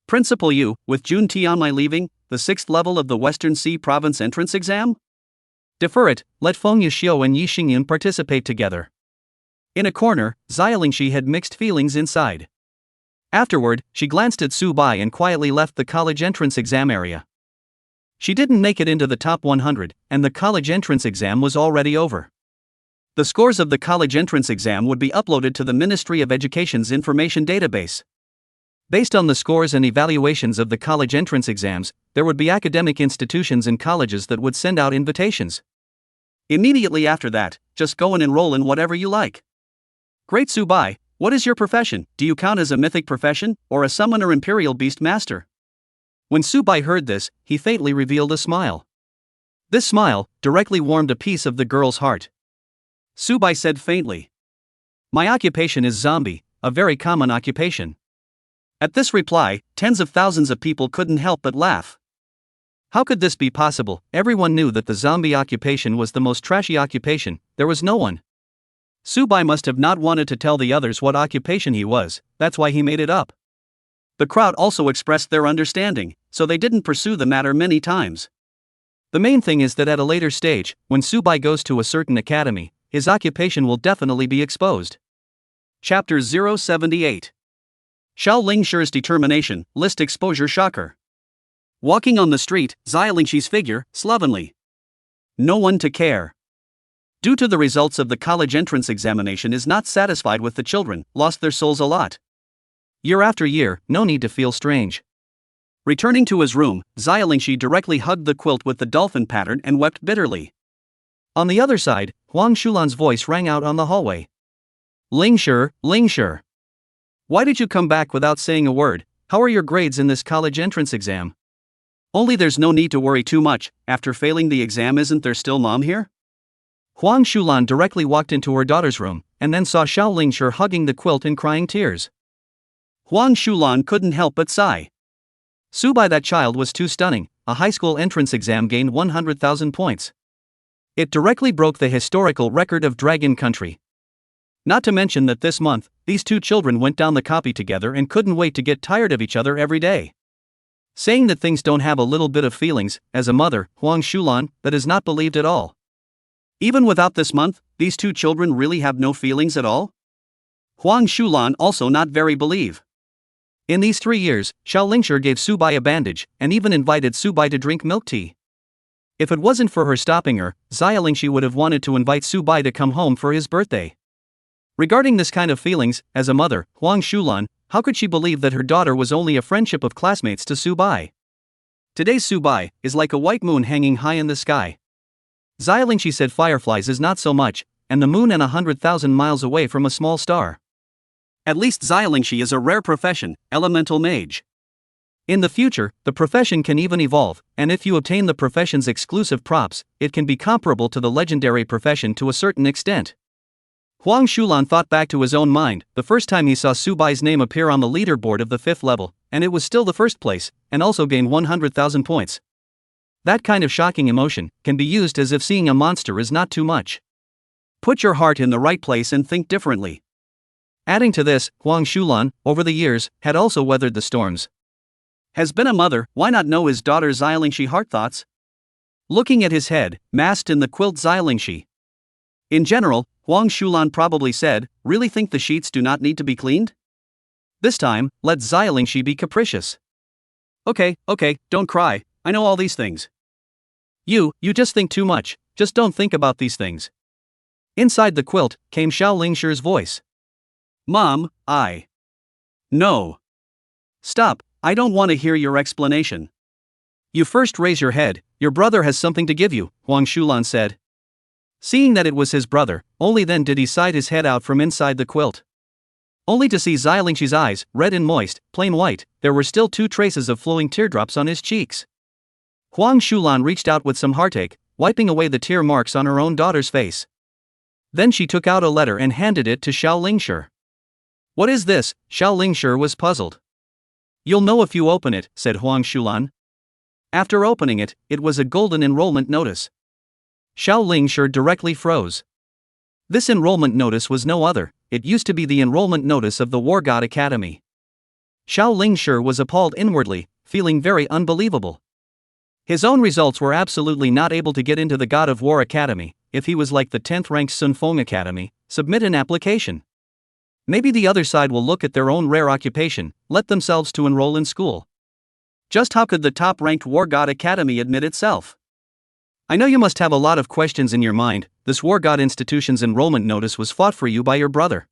A: Principal Yu, with Jun Tianmai leaving, the 6th level of the Western Sea Province entrance exam? Defer it, let Feng Yixio and Yi Xingyan participate together. In a corner, Xiaolingshi had mixed feelings inside. Afterward, she glanced at Subai and quietly left the college entrance exam area. She didn't make it into the top 100, and the college entrance exam was already over. The scores of the college entrance exam would be uploaded to the Ministry of Education's information database. Based on the scores and evaluations of the college entrance exams, there would be academic institutions and colleges that would send out invitations. Immediately after that, just go and enroll in whatever you like. Great Subai, what is your profession? Do you count as a mythic profession, or a summoner imperial beast master? When Subai heard this, he faintly revealed a smile. This smile directly warmed a piece of the girl's heart. Subai said faintly, "My occupation is zombie, a very common occupation." At this reply, tens of thousands of people couldn't help but laugh. How could this be possible? Everyone knew that the zombie occupation was the most trashy occupation. There was no one. Subai must have not wanted to tell the others what occupation he was, that's why he made it up. The crowd also expressed their understanding, so they didn't pursue the matter many times. The main thing is that at a later stage, when Subai goes to a certain academy, his occupation will definitely be exposed. Chapter 078. Xiao Lingshi's determination, list exposure shocker. Walking on the street, Xia Lingxi's figure, slovenly. No one to care. Due to the results of the college entrance examination is not satisfied with the children, lost their souls a lot. Year after year, no need to feel strange. Returning to his room, Xia Lingxi directly hugged the quilt with the dolphin pattern and wept bitterly. On the other side, Huang Shulan's voice rang out on the hallway. Lingshi. Why did you come back without saying a word? How are your grades in this college entrance exam? Only there's no need to worry too much, after failing the exam isn't there still mom here? Huang Shulan directly walked into her daughter's room, and then saw Xiao Lingshi hugging the quilt and crying tears. Huang Shulan couldn't help but sigh. Subai, that child was too stunning. A high school entrance exam gained 100,000 points. It directly broke the historical record of Dragon Country. Not to mention that this month, these two children went down the copy together and couldn't wait to get tired of each other every day. Saying that things don't have a little bit of feelings, as a mother, Huang Shulan, that is not believed at all. Even without this month, these two children really have no feelings at all? Huang Shulan also not very believe. In these 3 years, Xiao Lingshi gave Subai a bandage, and even invited Subai to drink milk tea. If it wasn't for her stopping her, Xia Lingxi would have wanted to invite Subai to come home for his birthday. Regarding this kind of feelings, as a mother, Huang Shulan, how could she believe that her daughter was only a friendship of classmates to Subai? Today's Subai is like a white moon hanging high in the sky. Xia Lingxi said fireflies is not so much, and the moon and 100,000 miles away from a small star. At least Xia Lingxi is a rare profession, elemental mage. In the future, the profession can even evolve, and if you obtain the profession's exclusive props, it can be comparable to the legendary profession to a certain extent. Huang Shulan thought back to his own mind, the first time he saw Subai's name appear on the leaderboard of the 5th level, and it was still the first place, and also gained 100,000 points. That kind of shocking emotion can be used as if seeing a monster is not too much. Put your heart in the right place and think differently. Adding to this, Huang Shulan, over the years, had also weathered the storms. Has been a mother, why not know his daughter Xia Lingxi heart thoughts? Looking at his head, masked in the quilt Xia Lingxi. In general, Huang Shulan probably said, really think the sheets do not need to be cleaned? This time, let Xia Lingxi be capricious. Okay, don't cry, I know all these things. You just think too much, just don't think about these things. Inside the quilt, came Xiao Lingshi's voice. Mom, No. Stop, I don't want to hear your explanation. You first raise your head, your brother has something to give you, Huang Shulan said. Seeing that it was his brother, only then did he side his head out from inside the quilt. Only to see Xia Lingxi's eyes, red and moist, plain white, there were still 2 traces of flowing teardrops on his cheeks. Huang Shulan reached out with some heartache, wiping away the tear marks on her own daughter's face. Then she took out a letter and handed it to Xiao Lingshi. What is this? Xiao Lingshi was puzzled. You'll know if you open it, said Huang Shulan. After opening it, it was a golden enrollment notice. Xiao Lingshi directly froze. This enrollment notice was no other, it used to be the enrollment notice of the War God Academy. Xiao Lingshi was appalled inwardly, feeling very unbelievable. His own results were absolutely not able to get into the God of War Academy. If he was like the 10th ranked Sun Feng Academy, submit an application. Maybe the other side will look at their own rare occupation, let themselves to enroll in school. Just how could the top ranked War God Academy admit itself? I know you must have a lot of questions in your mind. This War God institution's enrollment notice was fought for you by your brother.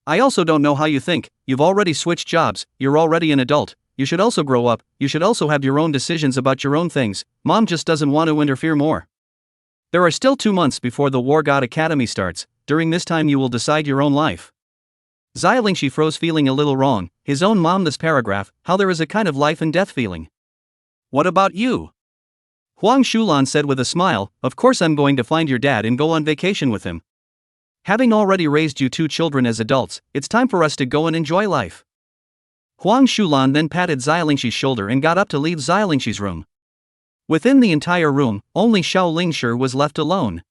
A: I also don't know how you think, you've already switched jobs, you're already an adult, you should also grow up, you should also have your own decisions about your own things, mom just doesn't want to interfere more. There are still 2 months before the War God Academy starts, during this time you will decide your own life. Xialingshi froze, feeling a little wrong, his own mom this paragraph, how there is a kind of life and death feeling. What about you? Huang Shulan said with a smile, of course I'm going to find your dad and go on vacation with him. Having already raised you 2 children as adults, it's time for us to go and enjoy life. Huang Shulan then patted Xialingshi's shoulder and got up to leave Xialingshi's room. Within the entire room, only Xiao Lingshi was left alone.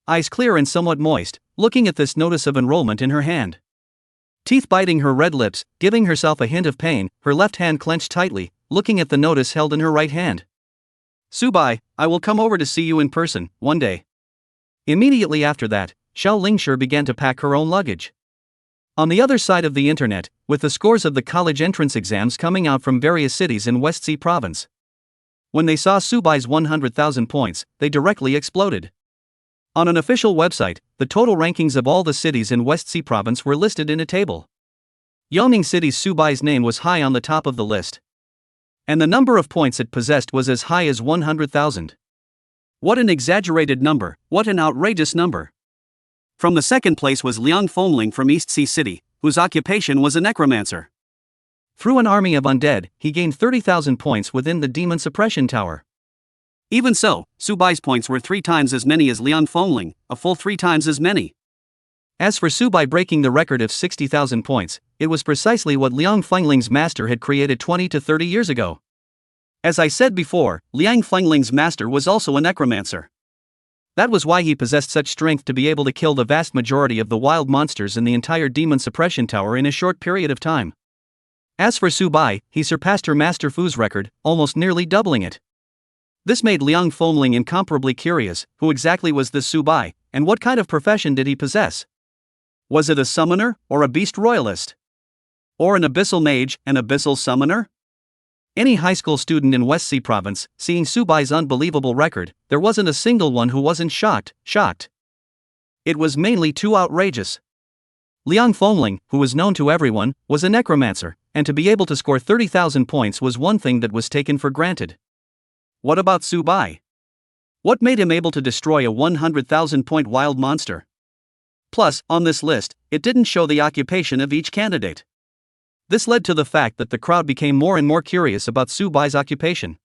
A: Eyes clear and somewhat moist, looking at this notice of enrollment in her hand. Teeth biting her red lips, giving herself a hint of pain, her left hand clenched tightly, looking at the notice held in her right hand. Subai, I will come over to see you in person, one day. Immediately after that, Xiao Lingshi began to pack her own luggage. On the other side of the internet, with the scores of the college entrance exams coming out from various cities in West Sea province. When they saw Subai's 100,000 points, they directly exploded. On an official website, the total rankings of all the cities in West Sea province were listed in a table. Yongning City's Subai's name was high on the top of the list. And the number of points it possessed was as high as 100,000. What an exaggerated number, what an outrageous number. From the second place was Liang Fengling from East Sea City, whose occupation was a necromancer. Through an army of undead, he gained 30,000 points within the demon suppression tower. Even so, Subai's points were 3 times as many as Liang Fengling, a full 3 times as many. As for Subai breaking the record of 60,000 points, it was precisely what Liang Fengling's master had created 20 to 30 years ago. As I said before, Liang Fengling's master was also a necromancer. That was why he possessed such strength to be able to kill the vast majority of the wild monsters in the entire demon suppression tower in a short period of time. As for Subai, he surpassed her master Fu's record, almost nearly doubling it. This made Liang Fengling incomparably curious, who exactly was this Subai, and what kind of profession did he possess? Was it a summoner, or a beast royalist? Or an abyssal mage, an abyssal summoner? Any high school student in West Sea province, seeing Subai's unbelievable record, there wasn't a single one who wasn't shocked. It was mainly too outrageous. Liang Fengling, who was known to everyone, was a necromancer, and to be able to score 30,000 points was one thing that was taken for granted. What about Subai? What made him able to destroy a 100,000 point wild monster? Plus, on this list, it didn't show the occupation of each candidate. This led to the fact that the crowd became more and more curious about Subai's occupation.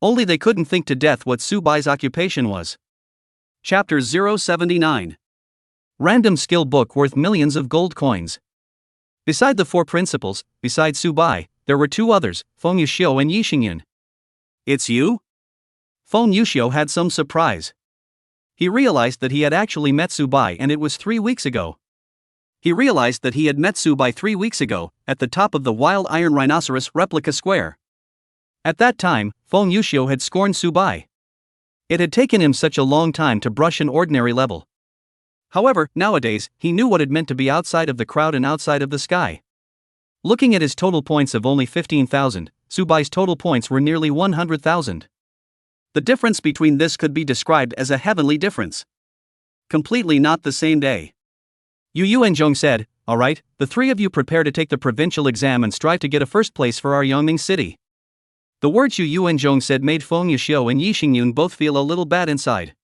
A: Only they couldn't think to death what Subai's occupation was. Chapter 079. Random skill book worth millions of gold coins. Beside the 4 principals, besides Subai, there were 2 others, Feng Yuxiu and Yi Xingyun. It's you? Feng Yuxiu had some surprise. He realized that he had actually met Subai, and it was 3 weeks ago. He realized that he had met Subai 3 weeks ago, at the top of the Wild Iron Rhinoceros replica square. At that time, Feng Yuxiu had scorned Subai. It had taken him such a long time to brush an ordinary level. However, nowadays, he knew what it meant to be outside of the crowd and outside of the sky. Looking at his total points of only 15,000, Subai's total points were nearly 100,000. The difference between this could be described as a heavenly difference. Completely not the same day. Yu Yuanzhong said, "Alright, the 3 of you prepare to take the provincial exam and strive to get a first place for our Yongning city." The words Yu Yuanzhong said made Feng Yuxiu and Yi Xingyun both feel a little bad inside.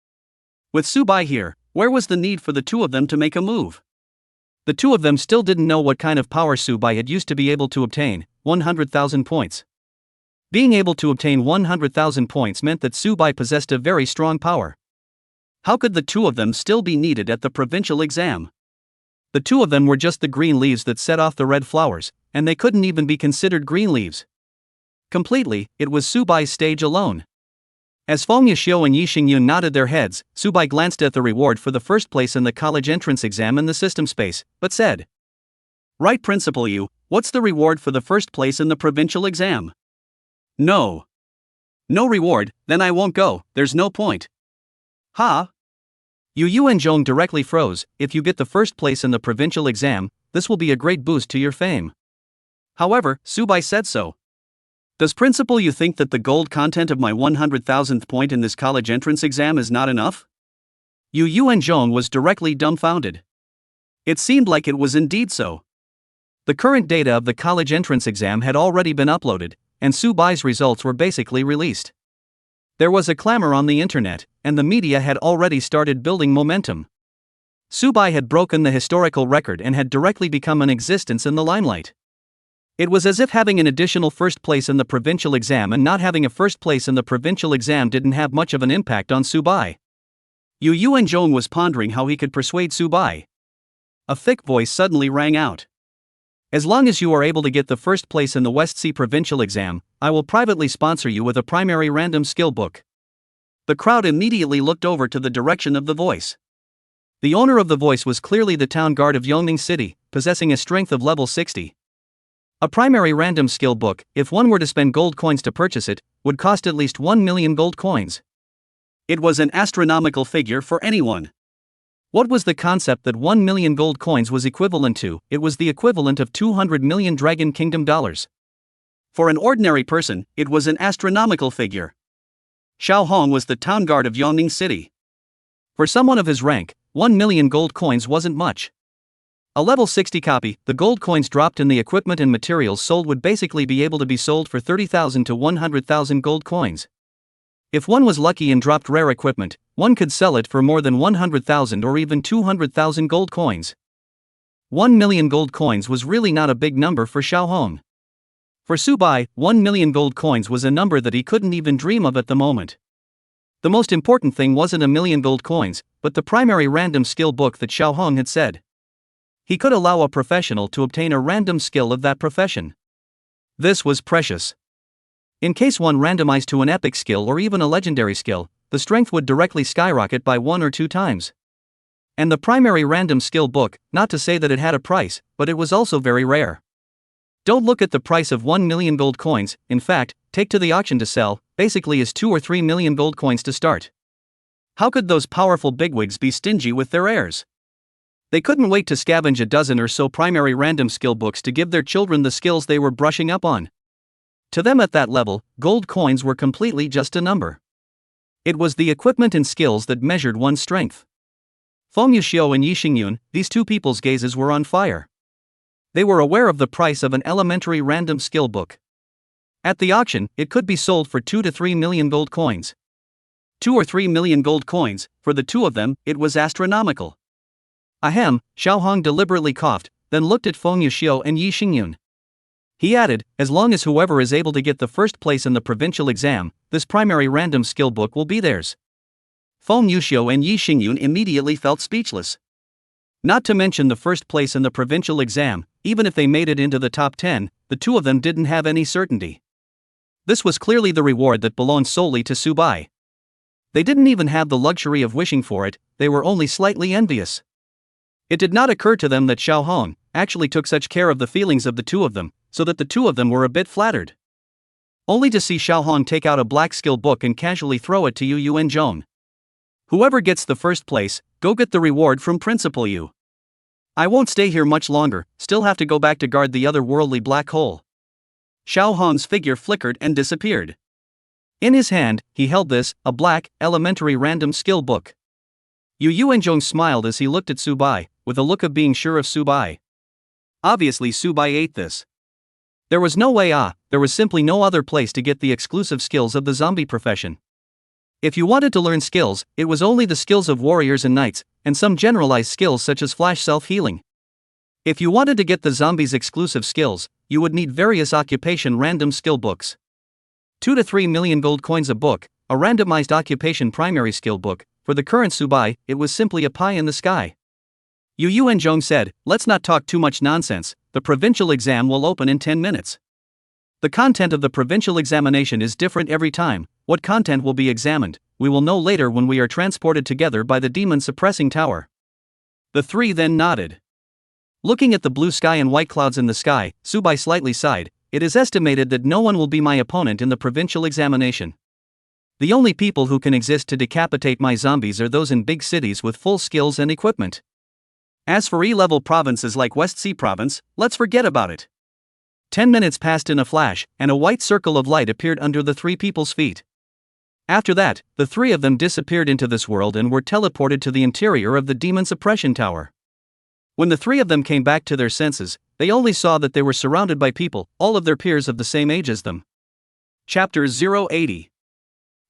A: With Subai here, where was the need for the 2 of them to make a move? The 2 of them still didn't know what kind of power Subai had used to be able to obtain, 100,000 points. Being able to obtain 100,000 points meant that Subai possessed a very strong power. How could the 2 of them still be needed at the provincial exam? The 2 of them were just the green leaves that set off the red flowers, and they couldn't even be considered green leaves. Completely, it was Subai's stage alone. As Feng Yuxiu and Yi Xingyun nodded their heads, Subai glanced at the reward for the first place in the college entrance exam in the system space, but said, "Right, Principal Yu, what's the reward for the first place in the provincial exam?" "No. No reward, then I won't go, there's no point." "Ha?" Yu Yuanzhong directly froze. "If you get the first place in the provincial exam, this will be a great boost to your fame." However, Subai said so. "Does Principal Yu think that the gold content of my 100,000th point in this college entrance exam is not enough?" Yu Yuanzhong was directly dumbfounded. It seemed like it was indeed so. The current data of the college entrance exam had already been uploaded, and Subai's results were basically released. There was a clamor on the internet, and the media had already started building momentum. Subai had broken the historical record and had directly become an existence in the limelight. It was as if having an additional first place in the provincial exam and not having a first place in the provincial exam didn't have much of an impact on Subai. Yu Yuanzhong was pondering how he could persuade Subai. A thick voice suddenly rang out. As long as you are able to get the first place in the West Sea provincial exam, I will privately sponsor you with a primary random skill book. The crowd immediately looked over to the direction of the voice. The owner of the voice was clearly the town guard of Yongning City, possessing a strength of level 60. A primary random skill book, if one were to spend gold coins to purchase it, would cost at least 1 million gold coins. It was an astronomical figure for anyone. What was the concept that 1 million gold coins was equivalent to? It was the equivalent of 200 million Dragon Kingdom dollars. For an ordinary person, it was an astronomical figure. Xiao Hong was the town guard of Yongning City. For someone of his rank, 1 million gold coins wasn't much. A level 60 copy, the gold coins dropped in the equipment and materials sold would basically be able to be sold for 30,000 to 100,000 gold coins. If one was lucky and dropped rare equipment, one could sell it for more than 100,000 or even 200,000 gold coins. 1 million gold coins was really not a big number for Xiao Hong. For Subai, 1 million gold coins was a number that he couldn't even dream of at the moment. The most important thing wasn't a million gold coins, but the primary random skill book that Xiao Hong had said. He could allow a professional to obtain a random skill of that profession. This was precious. In case one randomized to an epic skill or even a legendary skill, the strength would directly skyrocket by 1 or 2 times. And the primary random skill book, not to say that it had a price, but it was also very rare. Don't look at the price of 1 million gold coins, in fact, take to the auction to sell, basically is 2 or 3 million gold coins to start. How could those powerful bigwigs be stingy with their heirs? They couldn't wait to scavenge a dozen or so primary random skill books to give their children the skills they were brushing up on. To them at that level, gold coins were completely just a number. It was the equipment and skills that measured one's strength. Feng Yuxiu and Yi Xingyun, these two people's gazes were on fire. They were aware of the price of an elementary random skill book. At the auction, it could be sold for 2 to 3 million gold coins. 2 or 3 million gold coins, for the two of them, it was astronomical. Ahem, Xiao Hong deliberately coughed, then looked at Feng Yuxiu and Yi Xingyun. He added, as long as whoever is able to get the first place in the provincial exam, this primary random skill book will be theirs. Feng Yuxiu and Yi Xingyun immediately felt speechless. Not to mention the first place in the provincial exam, even if they made it into the top 10, the two of them didn't have any certainty. This was clearly the reward that belonged solely to Subai. They didn't even have the luxury of wishing for it, they were only slightly envious. It did not occur to them that Xiao Hong actually took such care of the feelings of the two of them, so that the two of them were a bit flattered. Only to see Xiao Hong take out a black skill book and casually throw it to Yu Yuanzhong. Whoever gets the first place, go get the reward from Principal Yu. I won't stay here much longer, still have to go back to guard the other worldly black hole. Xiao Hong's figure flickered and disappeared. In his hand, he held this, a black, elementary random skill book. Yu Yuanzhong smiled as he looked at Subai, with a look of being sure of Subai. Obviously Subai ate this. There was no way there was simply no other place to get the exclusive skills of the zombie profession. If you wanted to learn skills, it was only the skills of warriors and knights, and some generalized skills such as flash self-healing. If you wanted to get the zombies' exclusive skills, you would need various occupation random skill books. 2 to 3 million gold coins a book, a randomized occupation primary skill book. For the current Subai, it was simply a pie in the sky. Yu Yuanzhong said, let's not talk too much nonsense, the provincial exam will open in 10 minutes. The content of the provincial examination is different every time. What content will be examined, we will know later when we are transported together by the demon suppressing tower. The three then nodded. Looking at the blue sky and white clouds in the sky, Subai slightly sighed. It is estimated that no one will be my opponent in the provincial examination. The only people who can exist to decapitate my zombies are those in big cities with full skills and equipment. As for E-level provinces like West Sea Province, let's forget about it. 10 minutes passed in a flash, and a white circle of light appeared under the three people's feet. After that, the three of them disappeared into this world and were teleported to the interior of the demon suppression tower. When the three of them came back to their senses, they only saw that they were surrounded by people, all of their peers of the same age as them. Chapter 080.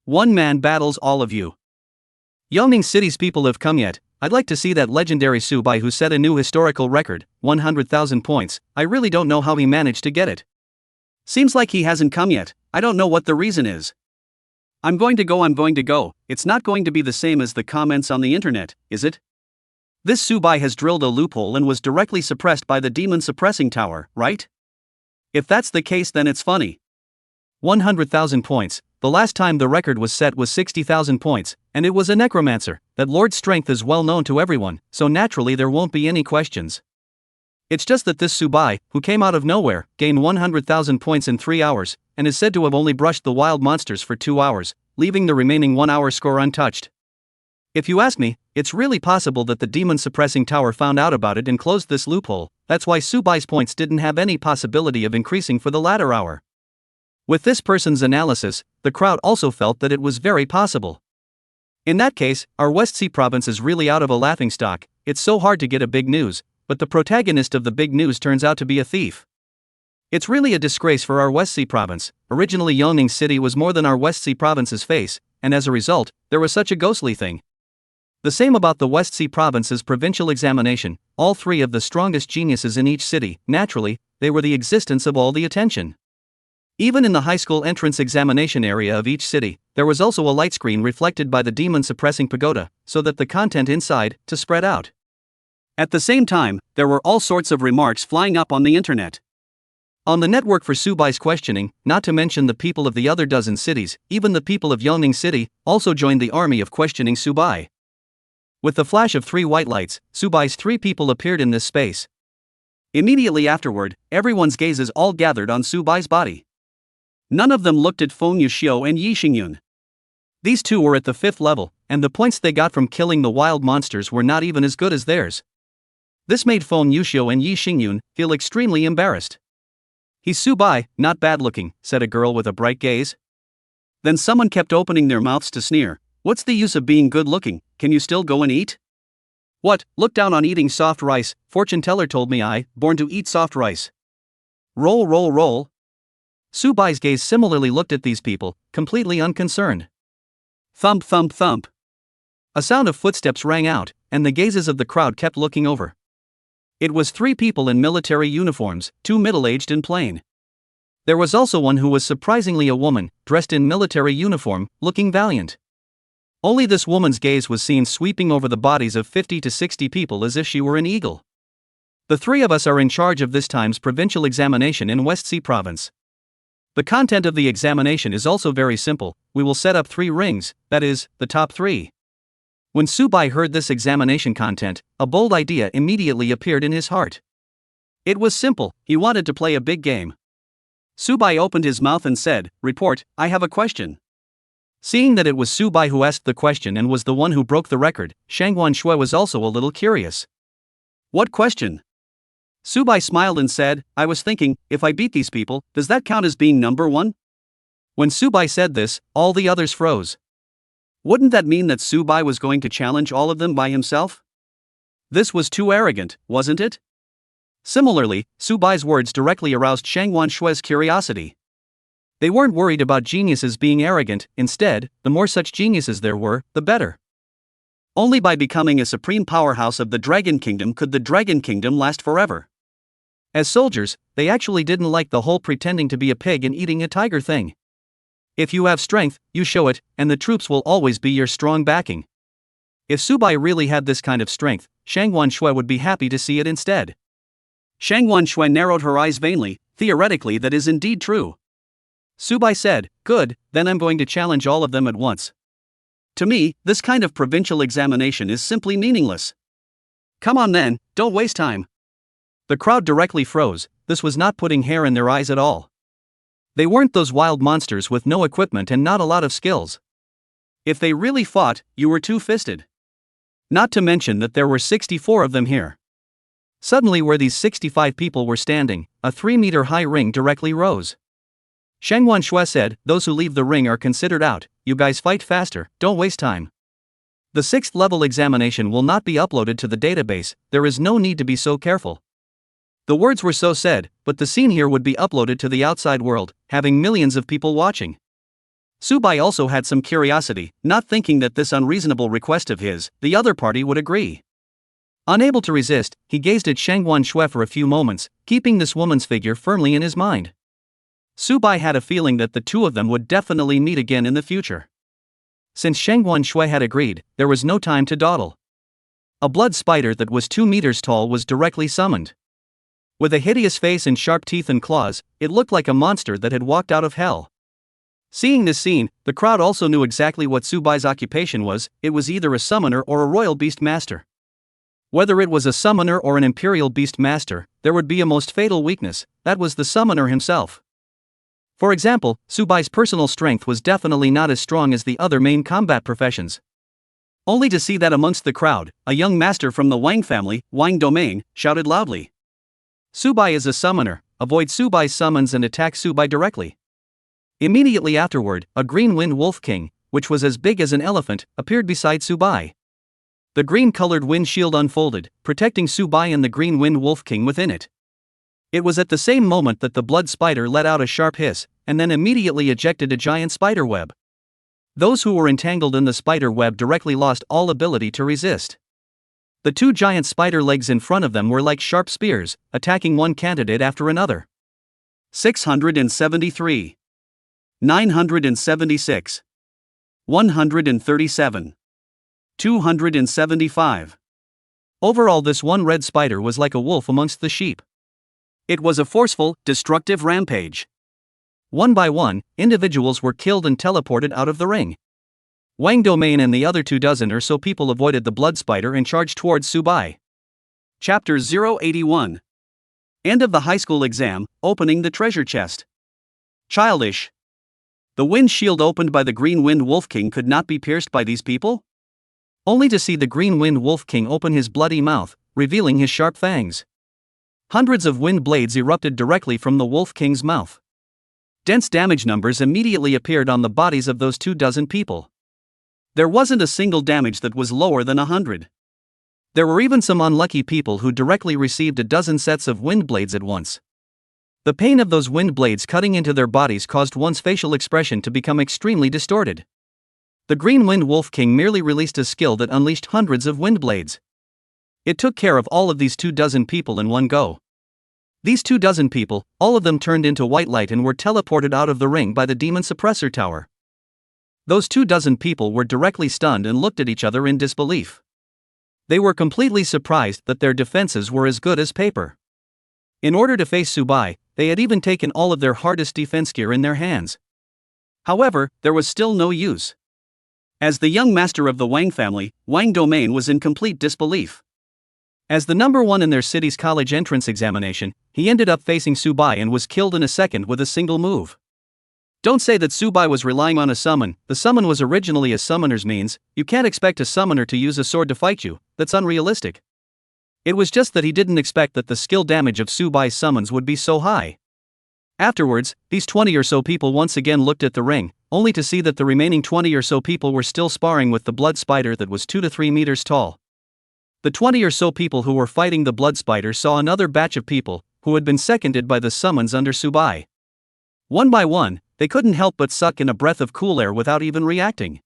A: One man battles all of you. Yongning City's people have come yet. I'd like to see that legendary Subai who set a new historical record, 100,000 points. I really don't know how he managed to get it. Seems like he hasn't come yet. I don't know what the reason is. I'm going to go. It's not going to be the same as the comments on the internet, is it? This Subai has drilled a loophole and was directly suppressed by the demon suppressing tower, right? If that's the case, then it's funny. 100,000 points. The last time the record was set was 60,000 points, and it was a necromancer. That Lord's strength is well known to everyone, so naturally there won't be any questions. It's just that this Subai, who came out of nowhere, gained 100,000 points in 3 hours, and is said to have only brushed the wild monsters for 2 hours, leaving the remaining 1 hour score untouched. If you ask me, it's really possible that the demon suppressing tower found out about it and closed this loophole. That's why Subai's points didn't have any possibility of increasing for the latter hour. With this person's analysis, the crowd also felt that it was very possible. In that case, our West Sea province is really out of a laughingstock. It's so hard to get a big news, but the protagonist of the big news turns out to be a thief. It's really a disgrace for our West Sea province. Originally Yongning City was more than our West Sea province's face, and as a result, there was such a ghostly thing. The same about the West Sea province's provincial examination. All three of the strongest geniuses in each city, naturally, they were the existence of all the attention. Even in the high school entrance examination area of each city, there was also a light screen reflected by the demon-suppressing pagoda, so that the content inside, to spread out. At the same time, there were all sorts of remarks flying up on the internet. On the network for Subai's questioning, not to mention the people of the other dozen cities, even the people of Yongning City, also joined the army of questioning Subai. With the flash of 3 white lights, Subai's 3 people appeared in this space. Immediately afterward, everyone's gazes all gathered on Subai's body. None of them looked at Feng Yuxiu and Yi Xingyun. These two were at the 5th level, and the points they got from killing the wild monsters were not even as good as theirs. This made Feng Yuxiu and Yi Xingyun feel extremely embarrassed. "He's Subai, not bad looking," said a girl with a bright gaze. Then someone kept opening their mouths to sneer. "What's the use of being good looking? Can you still go and eat?" "What, look down on eating soft rice? Fortune teller told me I, born to eat soft rice." Roll, roll, roll. Subai's gaze similarly looked at these people, completely unconcerned. Thump, thump, thump. A sound of footsteps rang out, and the gazes of the crowd kept looking over. It was 3 people in military uniforms, 2 middle-aged and plain. There was also one who was surprisingly a woman, dressed in military uniform, looking valiant. Only this woman's gaze was seen sweeping over the bodies of 50 to 60 people as if she were an eagle. "The 3 of us are in charge of this time's provincial examination in West Sea Province. The content of the examination is also very simple. We will set up 3 rings, that is, the top 3. When Subai heard this examination content, a bold idea immediately appeared in his heart. It was simple, he wanted to play a big game. Subai opened his mouth and said, "Report, I have a question." Seeing that it was Subai who asked the question and was the one who broke the record, Shangguan Shui was also a little curious. "What question?" Subai smiled and said, "I was thinking, if I beat these people, does that count as being number 1? When Subai said this, all the others froze. Wouldn't that mean that Subai was going to challenge all of them by himself? This was too arrogant, wasn't it? Similarly, Subai's words directly aroused Shangguan Shui's curiosity. They weren't worried about geniuses being arrogant. Instead, the more such geniuses there were, the better. Only by becoming a supreme powerhouse of the Dragon Kingdom could the Dragon Kingdom last forever. As soldiers, they actually didn't like the whole pretending to be a pig and eating a tiger thing. If you have strength, you show it, and the troops will always be your strong backing. If Subai really had this kind of strength, Shangguan Shui would be happy to see it instead. Shangguan Shui narrowed her eyes vainly. Theoretically, that is indeed true. Subai said, "Good, then I'm going to challenge all of them at once. To me, this kind of provincial examination is simply meaningless. Come on then, don't waste time." The crowd directly froze. This was not putting hair in their eyes at all. They weren't those wild monsters with no equipment and not a lot of skills. If they really fought, you were two-fisted. Not to mention that there were 64 of them here. Suddenly, where these 65 people were standing, a 3-meter-high ring directly rose. Shangguan Shui said, "Those who leave the ring are considered out. You guys fight faster, don't waste time." The 6th level examination will not be uploaded to the database, there is no need to be so careful. The words were so said, but the scene here would be uploaded to the outside world, having millions of people watching. Subai also had some curiosity, not thinking that this unreasonable request of his, the other party would agree. Unable to resist, he gazed at Shangguan Shui for a few moments, keeping this woman's figure firmly in his mind. Subai had a feeling that the two of them would definitely meet again in the future. Since Shangguan Shui had agreed, there was no time to dawdle. A blood spider that was 2 meters tall was directly summoned. With a hideous face and sharp teeth and claws, it looked like a monster that had walked out of hell. Seeing this scene, the crowd also knew exactly what Subai's occupation was. It was either a summoner or a royal beast master. Whether it was a summoner or an imperial beast master, there would be a most fatal weakness, that was the summoner himself. For example, Subai's personal strength was definitely not as strong as the other main combat professions. Only to see that amongst the crowd, a young master from the Wang family, Wang Domain, shouted loudly. Subai is a summoner, avoid Subai's summons and attack Subai directly. Immediately afterward, a green wind wolf king, which was as big as an elephant, appeared beside Subai. The green-colored wind shield unfolded, protecting Subai and the green wind wolf king within it. It was at the same moment that the blood spider let out a sharp hiss, and then immediately ejected a giant spider web. Those who were entangled in the spider web directly lost all ability to resist. The 2 giant spider legs in front of them were like sharp spears, attacking one candidate after another. 673. 976. 137. 275. Overall, this one red spider was like a wolf amongst the sheep. It was a forceful, destructive rampage. One by one, individuals were killed and teleported out of the ring. Wang Domain and the other 24 or so people avoided the blood spider and charged towards Subai. Chapter 081. End of the high school exam, opening the treasure chest. Childish. The wind shield opened by the Green Wind Wolf King could not be pierced by these people? Only to see the Green Wind Wolf King open his bloody mouth, revealing his sharp fangs. Hundreds of wind blades erupted directly from the Wolf King's mouth. Dense damage numbers immediately appeared on the bodies of those 24 people. There wasn't a single damage that was lower than 100. There were even some unlucky people who directly received a dozen sets of wind blades at once. The pain of those wind blades cutting into their bodies caused one's facial expression to become extremely distorted. The Green Wind Wolf King merely released a skill that unleashed hundreds of wind blades. It took care of all of these 24 people in one go. These 24 people, all of them turned into white light and were teleported out of the ring by the demon suppressor tower. Those 24 people were directly stunned and looked at each other in disbelief. They were completely surprised that their defenses were as good as paper. In order to face Subai, they had even taken all of their hardest defense gear in their hands. However, there was still no use. As the young master of the Wang family, Wang Domain was in complete disbelief. As the number 1 in their city's college entrance examination, he ended up facing Subai and was killed in a second with a single move. Don't say that Subai was relying on a summon. The summon was originally a summoner's means. You can't expect a summoner to use a sword to fight you, that's unrealistic. It was just that he didn't expect that the skill damage of Subai's summons would be so high. Afterwards, these 20 or so people once again looked at the ring, only to see that the remaining 20 or so people were still sparring with the blood spider that was 2 to 3 meters tall. The 20 or so people who were fighting the blood spider saw another batch of people, who had been seconded by the summons under Subai. One by one, they couldn't help but suck in a breath of cool air without even reacting.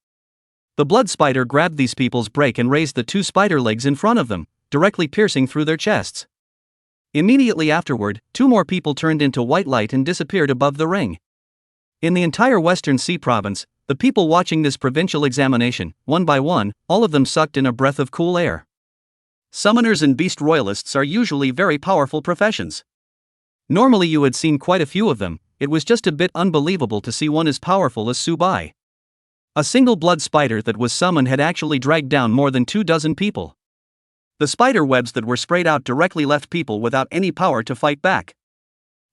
A: The blood spider grabbed these people's break and raised the 2 spider legs in front of them, directly piercing through their chests. Immediately afterward, 2 more people turned into white light and disappeared above the ring. In the entire Western Sea province, the people watching this provincial examination, one by one, all of them sucked in a breath of cool air. Summoners and beast royalists are usually very powerful professions. Normally you had seen quite a few of them. It was just a bit unbelievable to see one as powerful as Subai. A single blood spider that was summoned had actually dragged down more than 24 people. The spider webs that were sprayed out directly left people without any power to fight back.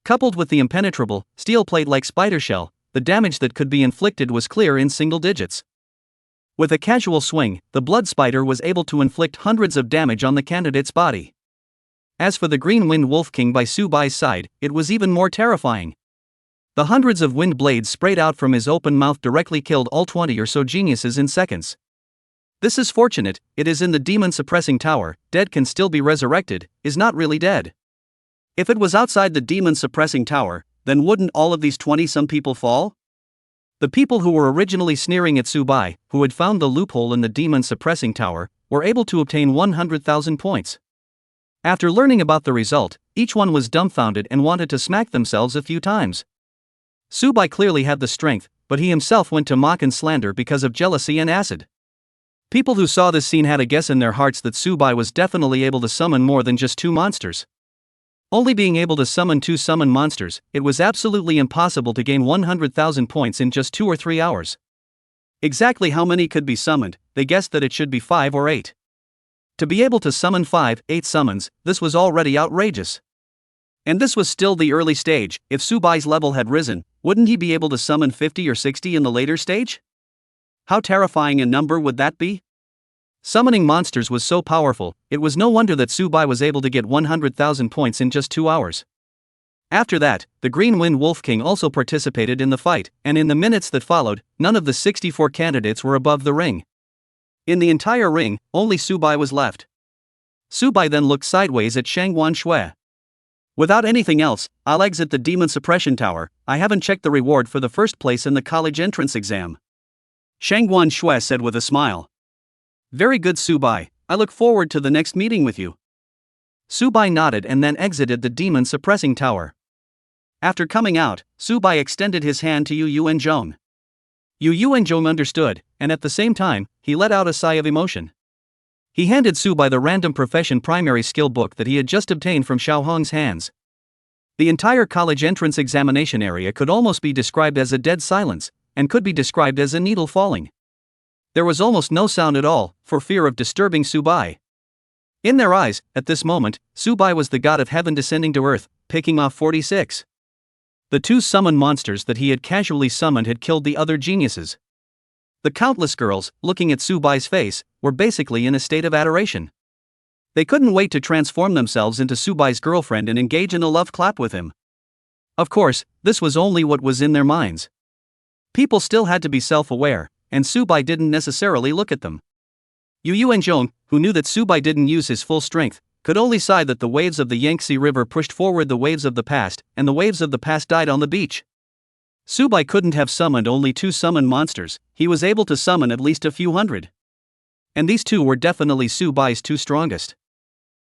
A: Coupled with the impenetrable, steel plate-like spider shell, the damage that could be inflicted was clear in single digits. With a casual swing, the blood spider was able to inflict hundreds of damage on the candidate's body. As for the Green Wind Wolf King by Subai's side, it was even more terrifying. The hundreds of wind blades sprayed out from his open mouth directly killed all 20 or so geniuses in seconds. This is fortunate, it is in the demon-suppressing tower, dead can still be resurrected, is not really dead. If it was outside the demon-suppressing tower, then wouldn't all of these 20-some people fall? The people who were originally sneering at Subai, who had found the loophole in the demon-suppressing tower, were able to obtain 100,000 points. After learning about the result, each one was dumbfounded and wanted to smack themselves a few times. Subai clearly had the strength, but he himself went to mock and slander because of jealousy and acid. People who saw this scene had a guess in their hearts that Subai was definitely able to summon more than just 2 monsters. Only being able to summon 2 summon monsters, it was absolutely impossible to gain 100,000 points in just 2 or 3 hours. Exactly how many could be summoned, they guessed that it should be 5 or 8. To be able to summon 5, 8 summons, this was already outrageous. And this was still the early stage. If Subai's level had risen, wouldn't he be able to summon 50 or 60 in the later stage? How terrifying a number would that be? Summoning monsters was so powerful, it was no wonder that Subai was able to get 100,000 points in just 2 hours. After that, the Green Wind Wolf King also participated in the fight, and in the minutes that followed, none of the 64 candidates were above the ring. In the entire ring, only Subai was left. Subai then looked sideways at Shangguan Shui. Without anything else, I'll exit the Demon Suppression Tower. I haven't checked the reward for the first place in the college entrance exam. Shangguan Shui said with a smile. Very good, Subai, I look forward to the next meeting with you. Subai nodded and then exited the Demon Suppressing Tower. After coming out, Subai extended his hand to Yu Yuanzhong. Yu Yuanzhong understood, and at the same time, he let out a sigh of emotion. He handed Subai the random profession primary skill book that he had just obtained from Xiao Hong's hands. The entire college entrance examination area could almost be described as a dead silence, and could be described as a needle falling. There was almost no sound at all, for fear of disturbing Subai. In their eyes, at this moment, Subai was the god of heaven descending to earth, picking off 46. The 2 summoned monsters that he had casually summoned had killed the other geniuses. The countless girls, looking at Subai's face, were basically in a state of adoration. They couldn't wait to transform themselves into Subai's girlfriend and engage in a love clap with him. Of course, this was only what was in their minds. People still had to be self-aware, and Subai didn't necessarily look at them. Yu Yuanzhong, who knew that Subai didn't use his full strength, could only sigh that the waves of the Yangtze River pushed forward the waves of the past, and the waves of the past died on the beach. Subai couldn't have summoned only 2 summoned monsters, he was able to summon at least a few hundred. And these 2 were definitely Subai's 2 strongest.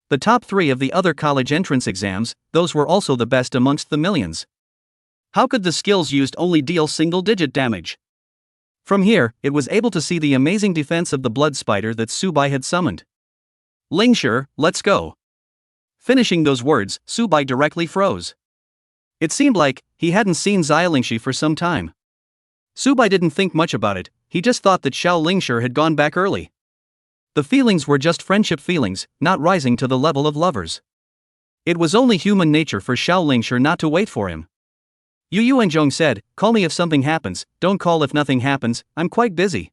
A: The top 3 of the other college entrance exams, those were also the best amongst the millions. How could the skills used only deal single-digit damage? From here, it was able to see the amazing defense of the blood spider that Subai had summoned. Lingshi, let's go. Finishing those words, Subai directly froze. It seemed like he hadn't seen Xiaolingshi for some time. Subai didn't think much about it, he just thought that Xiao Lingshi had gone back early. The feelings were just friendship feelings, not rising to the level of lovers. It was only human nature for Xiao Lingshi not to wait for him. Yu Yuanzhong said, call me if something happens, don't call if nothing happens, I'm quite busy.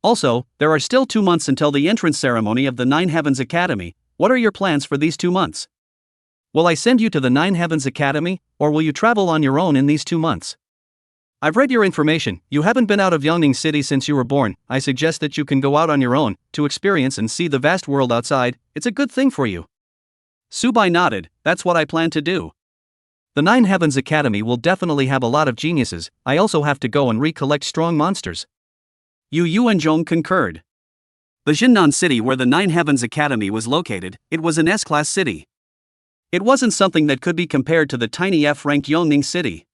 A: Also, there are still 2 months until the entrance ceremony of the Nine Heavens Academy. What are your plans for these 2 months? Will I send you to the Nine Heavens Academy, or will you travel on your own in these 2 months? I've read your information, you haven't been out of Yongning City since you were born. I suggest that you can go out on your own, to experience and see the vast world outside, it's a good thing for you. Subai nodded, that's what I plan to do. The Nine Heavens Academy will definitely have a lot of geniuses, I also have to go and recollect strong monsters. Yu Yuanzhong concurred. The Jinnan city where the Nine Heavens Academy was located, it was an S-class city. It wasn't something that could be compared to the tiny F-ranked Yongning City.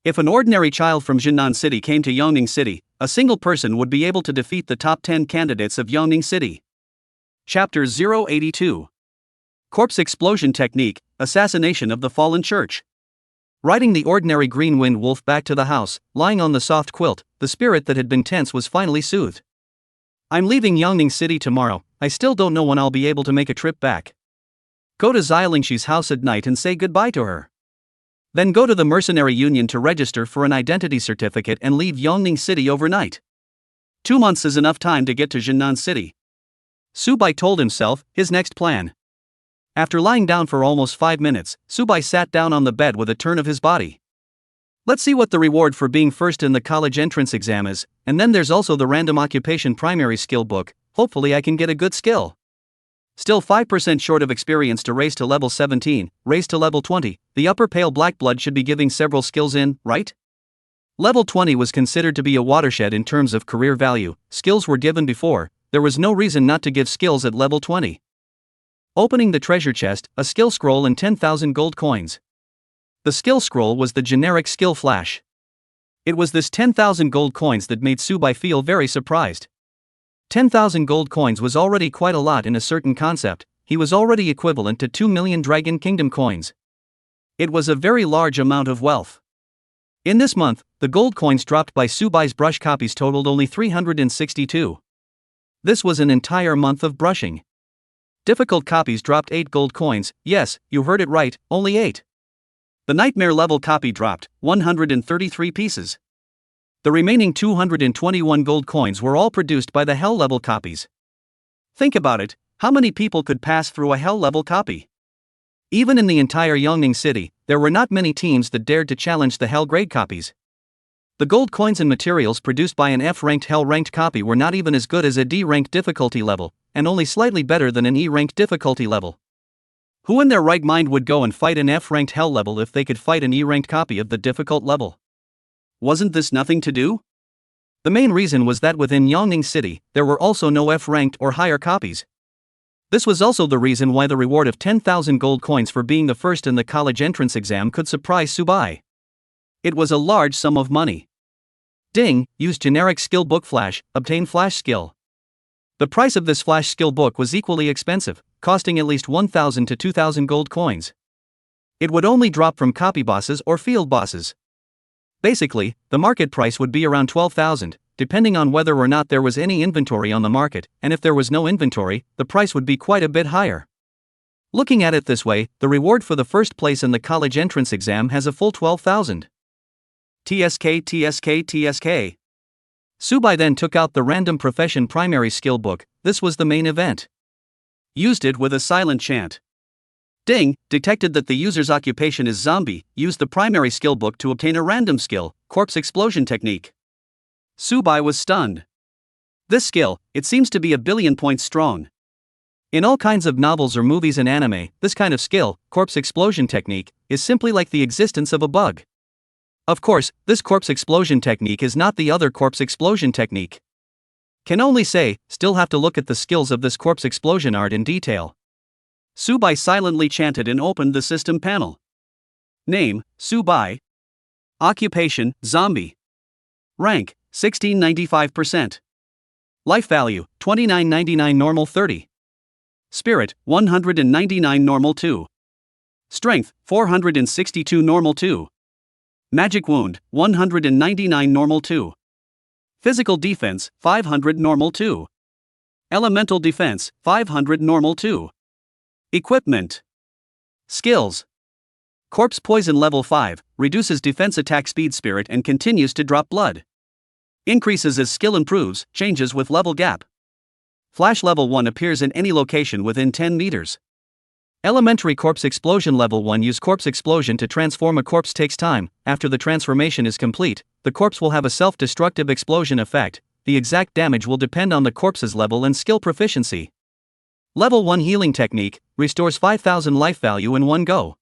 A: If an ordinary child from Jinnan City came to Yongning City, a single person would be able to defeat the top 10 candidates of Yongning City. Chapter 082. Corpse Explosion Technique, Assassination of the Fallen Church. Riding the ordinary Green Wind Wolf back to the house, lying on the soft quilt, the spirit that had been tense was finally soothed. I'm leaving Yongning City tomorrow, I still don't know when I'll be able to make a trip back. Go to Xiaolingshi's house at night and say goodbye to her. Then go to the Mercenary Union to register for an identity certificate and leave Yongning City overnight. 2 months is enough time to get to Jinnan City. Subai told himself his next plan. After lying down for almost 5 minutes, Subai sat down on the bed with a turn of his body. Let's see what the reward for being first in the college entrance exam is, and then there's also the random occupation primary skill book. Hopefully I can get a good skill. Still 5% short of experience to raise to level 17, raise to level 20, the upper pale black blood should be giving several skills in, right? Level 20 was considered to be a watershed in terms of career value, skills were given before, there was no reason not to give skills at level 20. Opening the treasure chest, a skill scroll and 10,000 gold coins. The skill scroll was the generic skill flash. It was this 10,000 gold coins that made Subai feel very surprised. 10,000 gold coins was already quite a lot in a certain concept, he was already equivalent to 2 million Dragon Kingdom coins. It was a very large amount of wealth. In this month, the gold coins dropped by Subai's brush copies totaled only 362. This was an entire month of brushing. Difficult copies dropped 8 gold coins, yes, you heard it right, only 8. The nightmare level copy dropped 133 pieces. The remaining 221 gold coins were all produced by the hell level copies. Think about it, how many people could pass through a hell level copy? Even in the entire Yongning city, there were not many teams that dared to challenge the hell grade copies. The gold coins and materials produced by an F-ranked hell-ranked copy were not even as good as a D-ranked difficulty level, and only slightly better than an E-ranked difficulty level. Who in their right mind would go and fight an F-ranked hell level if they could fight an E-ranked copy of the difficult level? Wasn't this nothing to do? The main reason was that within Yongning City, there were also no F-ranked or higher copies. This was also the reason why the reward of 10,000 gold coins for being the first in the college entrance exam could surprise Subai. It was a large sum of money. Ding, use generic skill book flash, obtain flash skill. The price of this flash skill book was equally expensive, costing at least 1,000 to 2,000 gold coins. It would only drop from copy bosses or field bosses. Basically, the market price would be around 12,000, depending on whether or not there was any inventory on the market, and if there was no inventory, the price would be quite a bit higher. Looking at it this way, the reward for the first place in the college entrance exam has a full 12,000. TSK. Subai then took out the random profession primary skill book, this was the main event. Used it with a silent chant. Ding, detected that the user's occupation is zombie, used the primary skill book to obtain a random skill, corpse explosion technique. Subai was stunned. This skill, it seems to be a billion points strong. In all kinds of novels or movies and anime, this kind of skill, corpse explosion technique, is simply like the existence of a bug. Of course, this corpse explosion technique is not the other corpse explosion technique. Can only say, still have to look at the skills of this corpse explosion art in detail. Subai silently chanted and opened the system panel. Name, Subai. Occupation, zombie. Rank, 1695%. Life value, 2999 normal 30. Spirit, 199 normal 2. Strength, 462 normal 2. Magic wound, 199 normal 2. Physical defense, 500 normal 2. Elemental defense, 500 normal 2. Equipment. Skills. Corpse poison level 5, reduces defense attack speed spirit and continues to drop blood. Increases as skill improves, changes with level gap. Flash level 1 appears in any location within 10 meters. Elementary corpse explosion level 1 use corpse explosion to transform a corpse takes time, after the transformation is complete, the corpse will have a self-destructive explosion effect, the exact damage will depend on the corpse's level and skill proficiency. Level 1 healing technique, restores 5,000 life value in one go.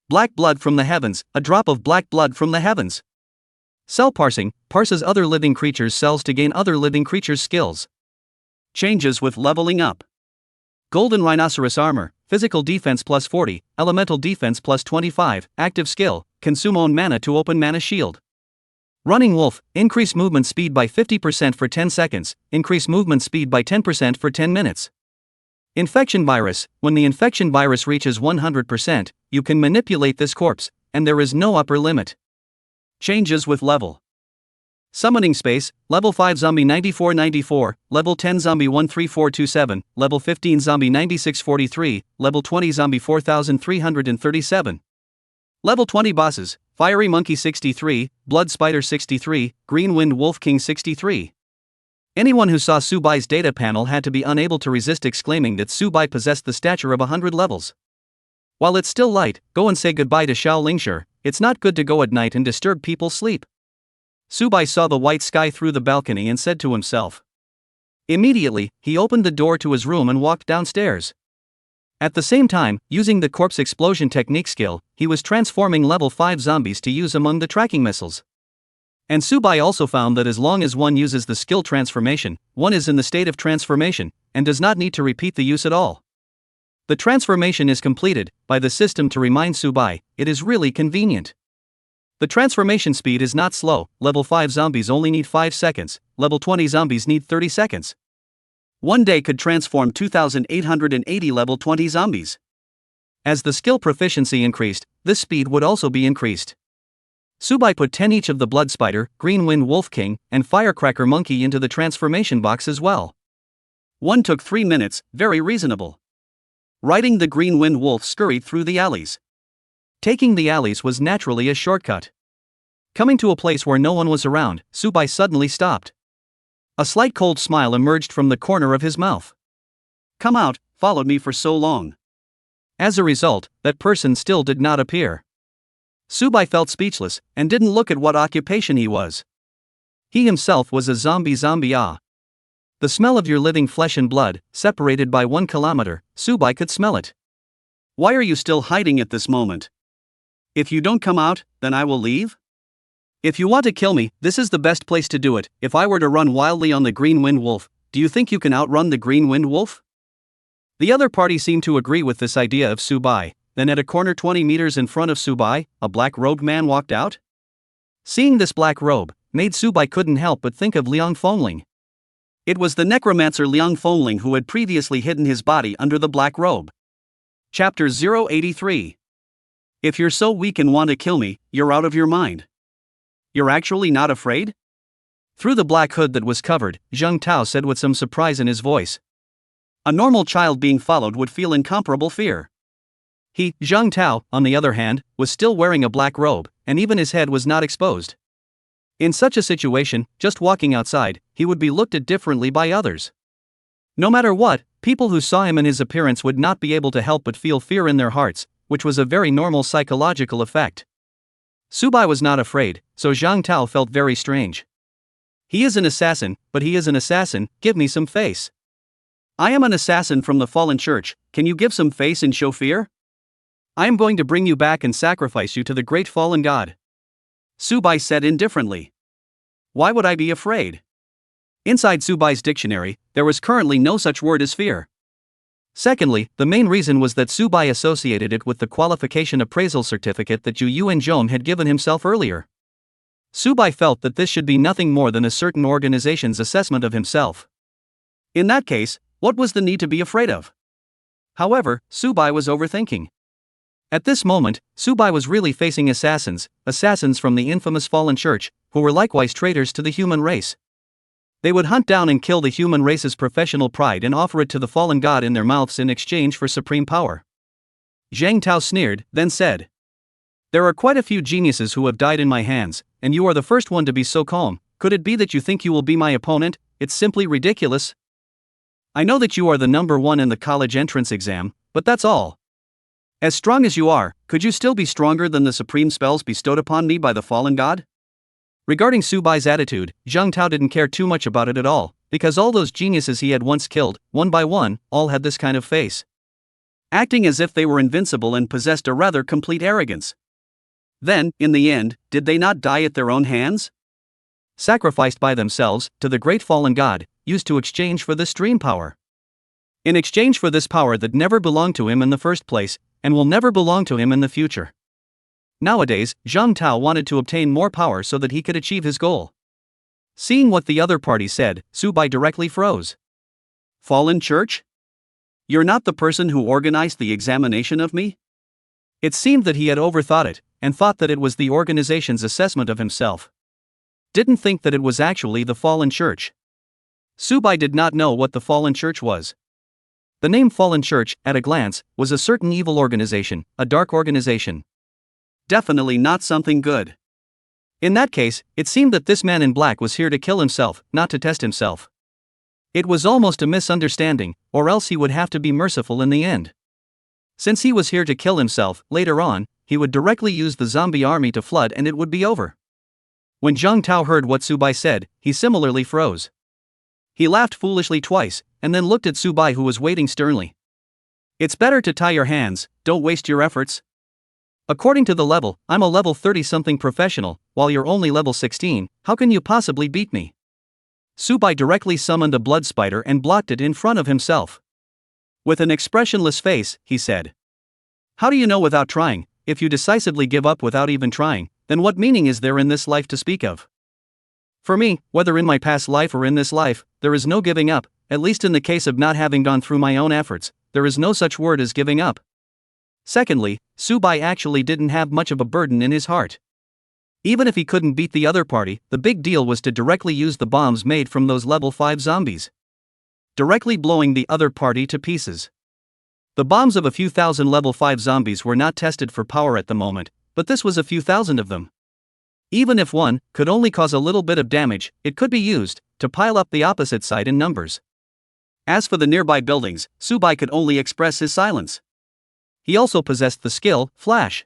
A: Black blood from the heavens, a drop of black blood from the heavens. Cell parsing, parses other living creatures' cells to gain other living creatures' skills. Changes with leveling up. Golden rhinoceros armor, physical defense plus 40, elemental defense plus 25, active skill, consume own mana to open mana shield. Running wolf, increase movement speed by 50% for 10 seconds, increase movement speed by 10% for 10 minutes. Infection virus, when the infection virus reaches 100%, you can manipulate this corpse, and there is no upper limit. Changes with level. Summoning space, level 5 zombie 9494, level 10 zombie 13427, level 15 zombie 9643, level 20 zombie 4337. Level 20 bosses, Fiery Monkey 63, Blood Spider 63, Green Wind Wolf King 63. Anyone who saw Subai's data panel had to be unable to resist exclaiming that Subai possessed the stature of 100 levels. While it's still light, go and say goodbye to Xiao Lingshi, it's not good to go at night and disturb people's sleep. Subai saw the white sky through the balcony and said to himself. Immediately, he opened the door to his room and walked downstairs. At the same time, using the corpse explosion technique skill, he was transforming level 5 zombies to use among the tracking missiles. And Subai also found that as long as one uses the skill transformation, one is in the state of transformation, and does not need to repeat the use at all. The transformation is completed by the system to remind Subai, it is really convenient. The transformation speed is not slow, level 5 zombies only need 5 seconds, level 20 zombies need 30 seconds. One day could transform 2,880 level 20 zombies. As the skill proficiency increased, this speed would also be increased. Subai put 10 each of the Blood Spider, Green Wind Wolf King, and Firecracker Monkey into the transformation box as well. One took 3 minutes, very reasonable. Riding the Green Wind Wolf scurried through the alleys. Taking the alleys was naturally a shortcut. Coming to a place where no one was around, Subai suddenly stopped. A slight cold smile emerged from the corner of his mouth. Come out, followed me for so long. As a result, that person still did not appear. Subai felt speechless, and didn't look at what occupation he was. He himself was a zombie. The smell of your living flesh and blood, separated by 1 kilometer, Subai could smell it. Why are you still hiding at this moment? If you don't come out, then I will leave? If you want to kill me, this is the best place to do it. If I were to run wildly on the Green Wind Wolf, do you think you can outrun the Green Wind Wolf? The other party seemed to agree with this idea of Subai. Then at a corner 20 meters in front of Subai, a black-robed man walked out. Seeing this black robe, made Subai couldn't help but think of Liang Fengling. It was the necromancer Liang Fengling who had previously hidden his body under the black robe. Chapter 083. If you're so weak and want to kill me, you're out of your mind. You're actually not afraid? Through the black hood that was covered, Zheng Tao said with some surprise in his voice. A normal child being followed would feel incomparable fear. He, Zheng Tao, on the other hand, was still wearing a black robe, and even his head was not exposed. In such a situation, just walking outside, he would be looked at differently by others. No matter what, people who saw him and his appearance would not be able to help but feel fear in their hearts, which was a very normal psychological effect. Subai was not afraid, so Zheng Tao felt very strange. He is an assassin, but he is an assassin, give me some face. I am an assassin from the fallen church, can you give some face and show fear? I am going to bring you back and sacrifice you to the great fallen god. Subai said indifferently. Why would I be afraid? Inside Subai's dictionary, there was currently no such word as fear. Secondly, the main reason was that Subai associated it with the qualification appraisal certificate that Yu Yuanzhong had given himself earlier. Subai felt that this should be nothing more than a certain organization's assessment of himself. In that case, what was the need to be afraid of? However, Subai was overthinking. At this moment, Subai was really facing assassins from the infamous fallen church, who were likewise traitors to the human race. They would hunt down and kill the human race's professional pride and offer it to the fallen god in their mouths in exchange for supreme power. Zheng Tao sneered, then said. There are quite a few geniuses who have died in my hands, and you are the first one to be so calm. Could it be that you think you will be my opponent? It's simply ridiculous. I know that you are the number 1 in the college entrance exam, but that's all. As strong as you are, could you still be stronger than the supreme spells bestowed upon me by the fallen god? Regarding Subai's attitude, Zheng Tao didn't care too much about it at all, because all those geniuses he had once killed, one by one, all had this kind of face. Acting as if they were invincible and possessed a rather complete arrogance. Then, in the end, did they not die at their own hands? Sacrificed by themselves, to the great fallen god, used to exchange for this dream power. In exchange for this power that never belonged to him in the first place, and will never belong to him in the future. Nowadays, Zheng Tao wanted to obtain more power so that he could achieve his goal. Seeing what the other party said, Subai directly froze. Fallen church? You're not the person who organized the examination of me? It seemed that he had overthought it, and thought that it was the organization's assessment of himself. Didn't think that it was actually the fallen church. Subai did not know what the fallen church was. The name fallen church, at a glance, was a certain evil organization, a dark organization. Definitely not something good. In that case, it seemed that this man in black was here to kill himself, not to test himself. It was almost a misunderstanding, or else he would have to be merciful in the end. Since he was here to kill himself, later on, he would directly use the zombie army to flood and it would be over. When Zhang Tao heard what Subai said, he similarly froze. He laughed foolishly twice, and then looked at Subai, who was waiting sternly. It's better to tie your hands, don't waste your efforts. According to the level, I'm a level 30-something professional, while you're only level 16, how can you possibly beat me? Subai directly summoned a blood spider and blocked it in front of himself. With an expressionless face, he said, "How do you know without trying? If you decisively give up without even trying, then what meaning is there in this life to speak of? For me, whether in my past life or in this life, there is no giving up, at least in the case of not having gone through my own efforts, there is no such word as giving up." Secondly, Subai actually didn't have much of a burden in his heart. Even if he couldn't beat the other party, the big deal was to directly use the bombs made from those level 5 zombies, directly blowing the other party to pieces. The bombs of a few thousand level 5 zombies were not tested for power at the moment, but this was a few thousand of them. Even if one could only cause a little bit of damage, it could be used to pile up the opposite side in numbers. As for the nearby buildings, Subai could only express his silence. He also possessed the skill, Flash.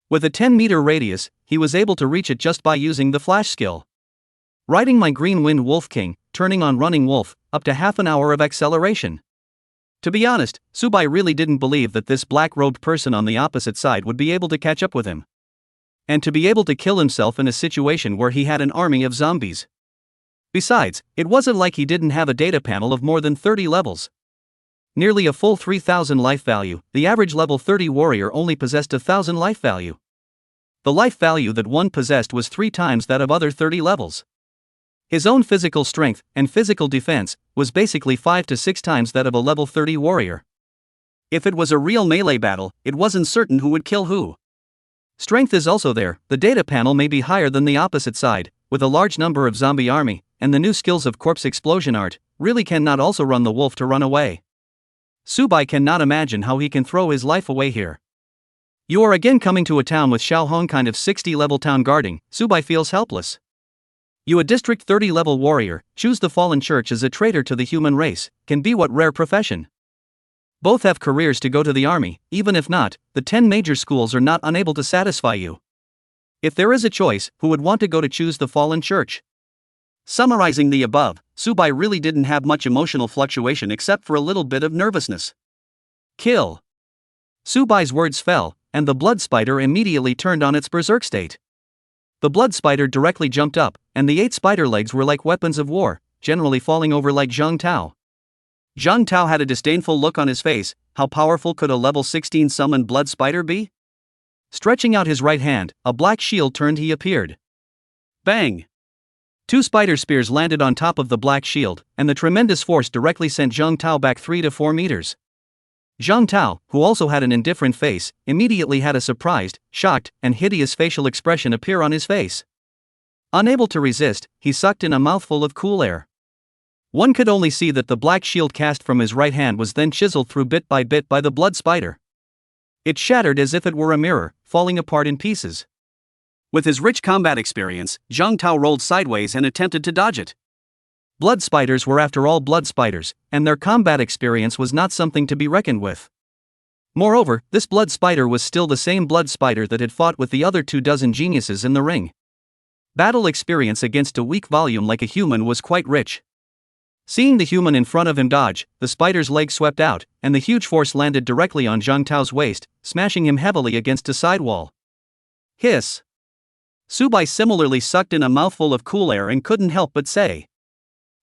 A: With a 10-meter radius, he was able to reach it just by using the Flash skill. Riding my Green Wind Wolf King, turning on Running Wolf, up to half an hour of acceleration. To be honest, Subai really didn't believe that this black-robed person on the opposite side would be able to catch up with him. And to be able to kill himself in a situation where he had an army of zombies. Besides, it wasn't like he didn't have a data panel of more than 30 levels. Nearly a full 3,000 life value, the average level 30 warrior only possessed 1,000 life value. The life value that one possessed was 3 times that of other 30 levels. His own physical strength and physical defense was basically 5 to 6 times that of a level 30 warrior. If it was a real melee battle, it wasn't certain who would kill who. Strength is also there, the data panel may be higher than the opposite side, with a large number of zombie army, and the new skills of corpse explosion art, really cannot also run the wolf to run away. Subai cannot imagine how he can throw his life away here. You are again coming to a town with Xiaohong kind of 60-level town guarding, Subai feels helpless. You, a district 30-level warrior, choose the fallen church as a traitor to the human race, can be what rare profession. Both have careers to go to the army, even if not, the 10 major schools are not unable to satisfy you. If there is a choice, who would want to go to choose the fallen church? Summarizing the above, Subai really didn't have much emotional fluctuation except for a little bit of nervousness. Kill. Subai's words fell, and the blood spider immediately turned on its berserk state. The blood spider directly jumped up, and the 8 spider legs were like weapons of war, generally falling over like Zhang Tao. Zhang Tao had a disdainful look on his face. How powerful could a level 16 summoned blood spider be? Stretching out his right hand, a black shield turned, he appeared. Bang! 2 spider spears landed on top of the black shield, and the tremendous force directly sent Zhang Tao back 3 to 4 meters. Zhang Tao, who also had an indifferent face, immediately had a surprised, shocked, and hideous facial expression appear on his face. Unable to resist, he sucked in a mouthful of cool air. One could only see that the black shield cast from his right hand was then chiseled through bit by the blood spider. It shattered as if it were a mirror, falling apart in pieces. With his rich combat experience, Zhang Tao rolled sideways and attempted to dodge it. Blood spiders were after all blood spiders, and their combat experience was not something to be reckoned with. Moreover, this blood spider was still the same blood spider that had fought with the other 24 geniuses in the ring. Battle experience against a weak volume like a human was quite rich. Seeing the human in front of him dodge, the spider's leg swept out, and the huge force landed directly on Zhang Tao's waist, smashing him heavily against a side wall. Hiss! Subai similarly sucked in a mouthful of cool air and couldn't help but say,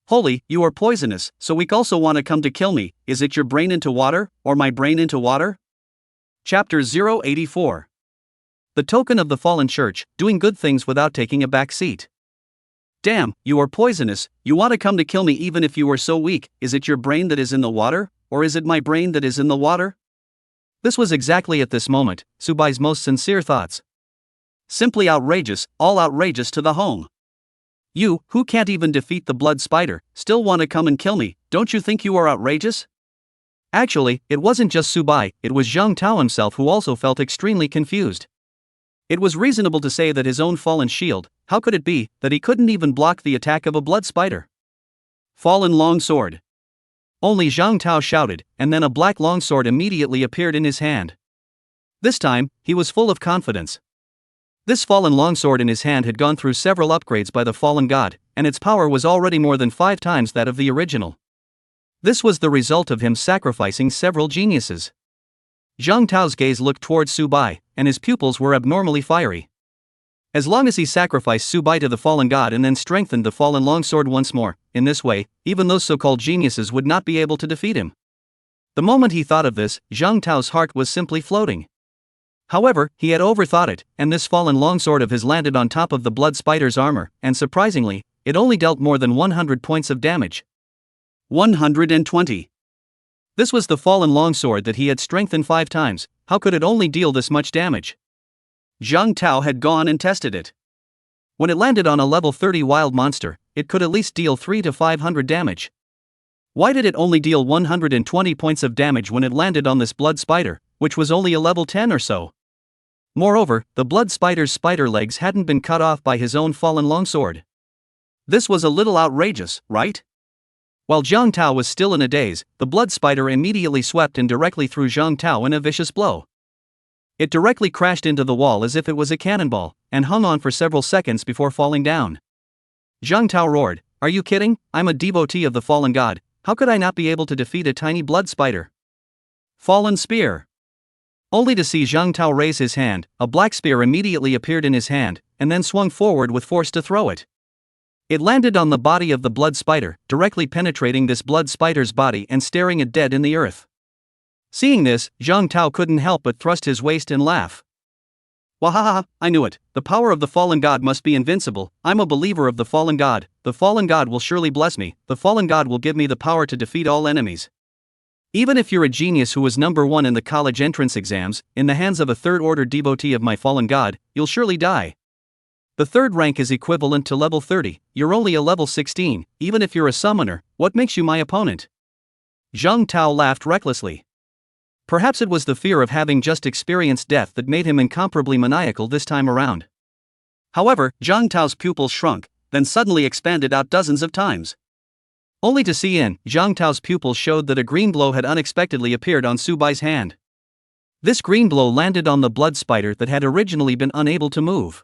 A: "Holy, you are poisonous, so weak also want to come to kill me. Is it your brain into water, or my brain into water?" Chapter 084. The token of the fallen church, doing good things without taking a back seat. Damn, you are poisonous, you want to come to kill me even if you are so weak. Is it your brain that is in the water, or is it my brain that is in the water? This was exactly at this moment Subai's most sincere thoughts. Simply outrageous, all outrageous to the home. You, who can't even defeat the blood spider, still want to come and kill me, don't you think you are outrageous? Actually, it wasn't just Subai, it was Zhang Tao himself who also felt extremely confused. It was reasonable to say that his own fallen shield, how could it be that he couldn't even block the attack of a blood spider? Fallen longsword. Only Zhang Tao shouted, and then a black longsword immediately appeared in his hand. This time, he was full of confidence. This fallen longsword in his hand had gone through several upgrades by the fallen god, and its power was already more than 5 times that of the original. This was the result of him sacrificing several geniuses. Zhang Tao's gaze looked towards Su Bai, and his pupils were abnormally fiery. As long as he sacrificed Su Bai to the fallen god and then strengthened the fallen longsword once more, in this way, even those so-called geniuses would not be able to defeat him. The moment he thought of this, Zhang Tao's heart was simply floating. However, he had overthought it, and this fallen longsword of his landed on top of the blood spider's armor, and surprisingly, it only dealt more than 100 points of damage. 120. This was the fallen longsword that he had strengthened 5 times, how could it only deal this much damage? Zhang Tao had gone and tested it. When it landed on a level 30 wild monster, it could at least deal 300 to 500 damage. Why did it only deal 120 points of damage when it landed on this blood spider, which was only a level 10 or so? Moreover, the blood spider's spider legs hadn't been cut off by his own fallen longsword. This was a little outrageous, right? While Zhang Tao was still in a daze, the blood spider immediately swept in directly through Zhang Tao in a vicious blow. It directly crashed into the wall as if it was a cannonball, and hung on for several seconds before falling down. Zhang Tao roared, "Are you kidding? I'm a devotee of the fallen god, how could I not be able to defeat a tiny blood spider?" Fallen spear. Only to see Zhang Tao raise his hand, a black spear immediately appeared in his hand, and then swung forward with force to throw it. It landed on the body of the blood spider, directly penetrating this blood spider's body and staring it dead in the earth. Seeing this, Zhang Tao couldn't help but thrust his waist and laugh. Wahaha, I knew it, the power of the fallen god must be invincible, I'm a believer of the fallen god will surely bless me, the fallen god will give me the power to defeat all enemies. Even if you're a genius who was number 1 in the college entrance exams, in the hands of a third-order devotee of my fallen god, you'll surely die. The third rank is equivalent to level 30, you're only a level 16, even if you're a summoner, what makes you my opponent? Zhang Tao laughed recklessly. Perhaps it was the fear of having just experienced death that made him incomparably maniacal this time around. However, Zhang Tao's pupils shrunk, then suddenly expanded out dozens of times. Only to see Zhang Tao's pupils showed that a green glow had unexpectedly appeared on Su Bai's hand. This green glow landed on the blood spider that had originally been unable to move.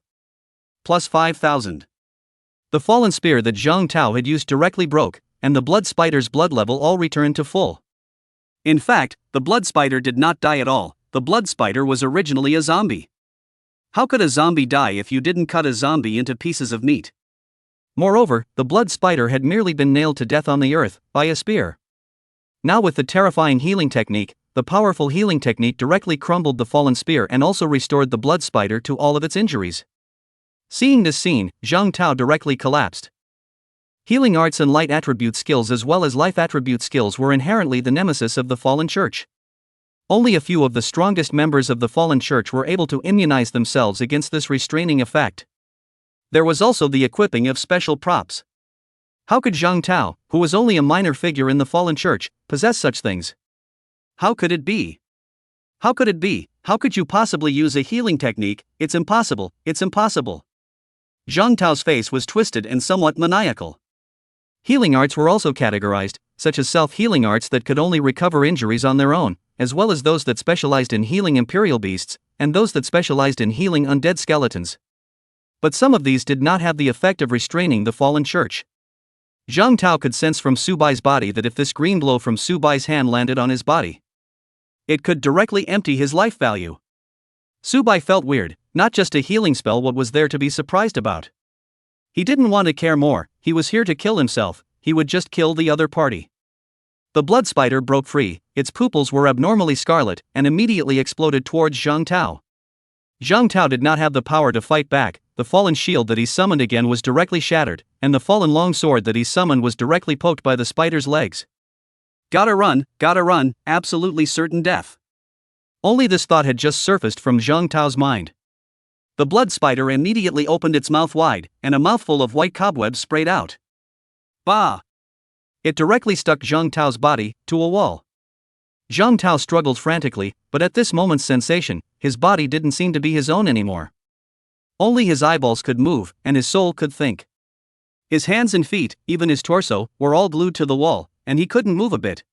A: Plus 5,000. The fallen spear that Zhang Tao had used directly broke, and the blood spider's blood level all returned to full. In fact, the blood spider did not die at all, the blood spider was originally a zombie. How could a zombie die if you didn't cut a zombie into pieces of meat? Moreover, the blood spider had merely been nailed to death on the earth, by a spear. Now with the terrifying healing technique, the powerful healing technique directly crumbled the fallen spear and also restored the blood spider to all of its injuries. Seeing this scene, Zhang Tao directly collapsed. Healing arts and light attribute skills as well as life attribute skills were inherently the nemesis of the fallen church. Only a few of the strongest members of the fallen church were able to immunize themselves against this restraining effect. There was also the equipping of special props. How could Zhang Tao, who was only a minor figure in the fallen church, possess such things? How could it be? How could it be? How could you possibly use a healing technique? It's impossible, it's impossible. Zhang Tao's face was twisted and somewhat maniacal. Healing arts were also categorized, such as self-healing arts that could only recover injuries on their own, as well as those that specialized in healing imperial beasts, and those that specialized in healing undead skeletons. But some of these did not have the effect of restraining the fallen church. Zhang Tao could sense from Su Bai's body that if this green blow from Su Bai's hand landed on his body, it could directly empty his life value. Su Bai felt weird, not just a healing spell, what was there to be surprised about? He didn't want to care more, he was here to kill himself, he would just kill the other party. The blood spider broke free, its pupils were abnormally scarlet, and immediately exploded towards Zhang Tao. Zhang Tao did not have the power to fight back, the fallen shield that he summoned again was directly shattered, and the fallen long sword that he summoned was directly poked by the spider's legs. Gotta run, absolutely certain death. Only this thought had just surfaced from Zhang Tao's mind. The blood spider immediately opened its mouth wide, and a mouthful of white cobwebs sprayed out. Bah! It directly stuck Zhang Tao's body to a wall. Zhang Tao struggled frantically, but at this moment's sensation, his body didn't seem to be his own anymore. Only his eyeballs could move, and his soul could think. His hands and feet, even his torso, were all glued to the wall, and he couldn't move a bit.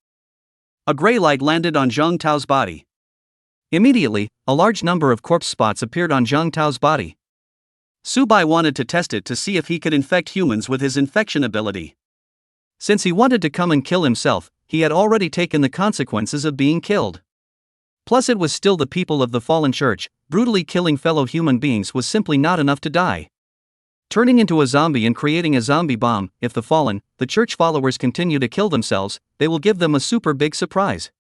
A: A gray light landed on Zhang Tao's body. Immediately, a large number of corpse spots appeared on Zhang Tao's body. Subai wanted to test it to see if he could infect humans with his infection ability. Since he wanted to come and kill himself, he had already taken the consequences of being killed. Plus it was still the people of the fallen church. Brutally killing fellow human beings was simply not enough to die. Turning into a zombie and creating a zombie bomb, if the fallen, the church followers continue to kill themselves, they will give them a super big surprise.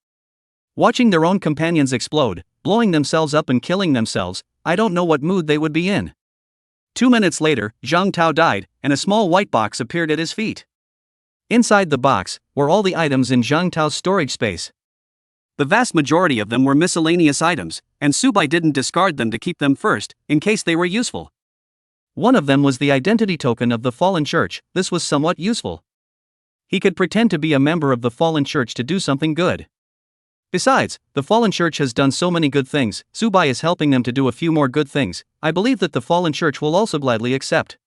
A: Watching their own companions explode, blowing themselves up and killing themselves, I don't know what mood they would be in. 2 minutes later, Zhang Tao died, and a small white box appeared at his feet. Inside the box were all the items in Zhang Tao's storage space. The vast majority of them were miscellaneous items, and Subai didn't discard them to keep them first, in case they were useful. One of them was the identity token of the fallen church. This was somewhat useful. He could pretend to be a member of the fallen church to do something good. Besides, the fallen church has done so many good things, Subai is helping them to do a few more good things. I believe that the fallen church will also gladly accept.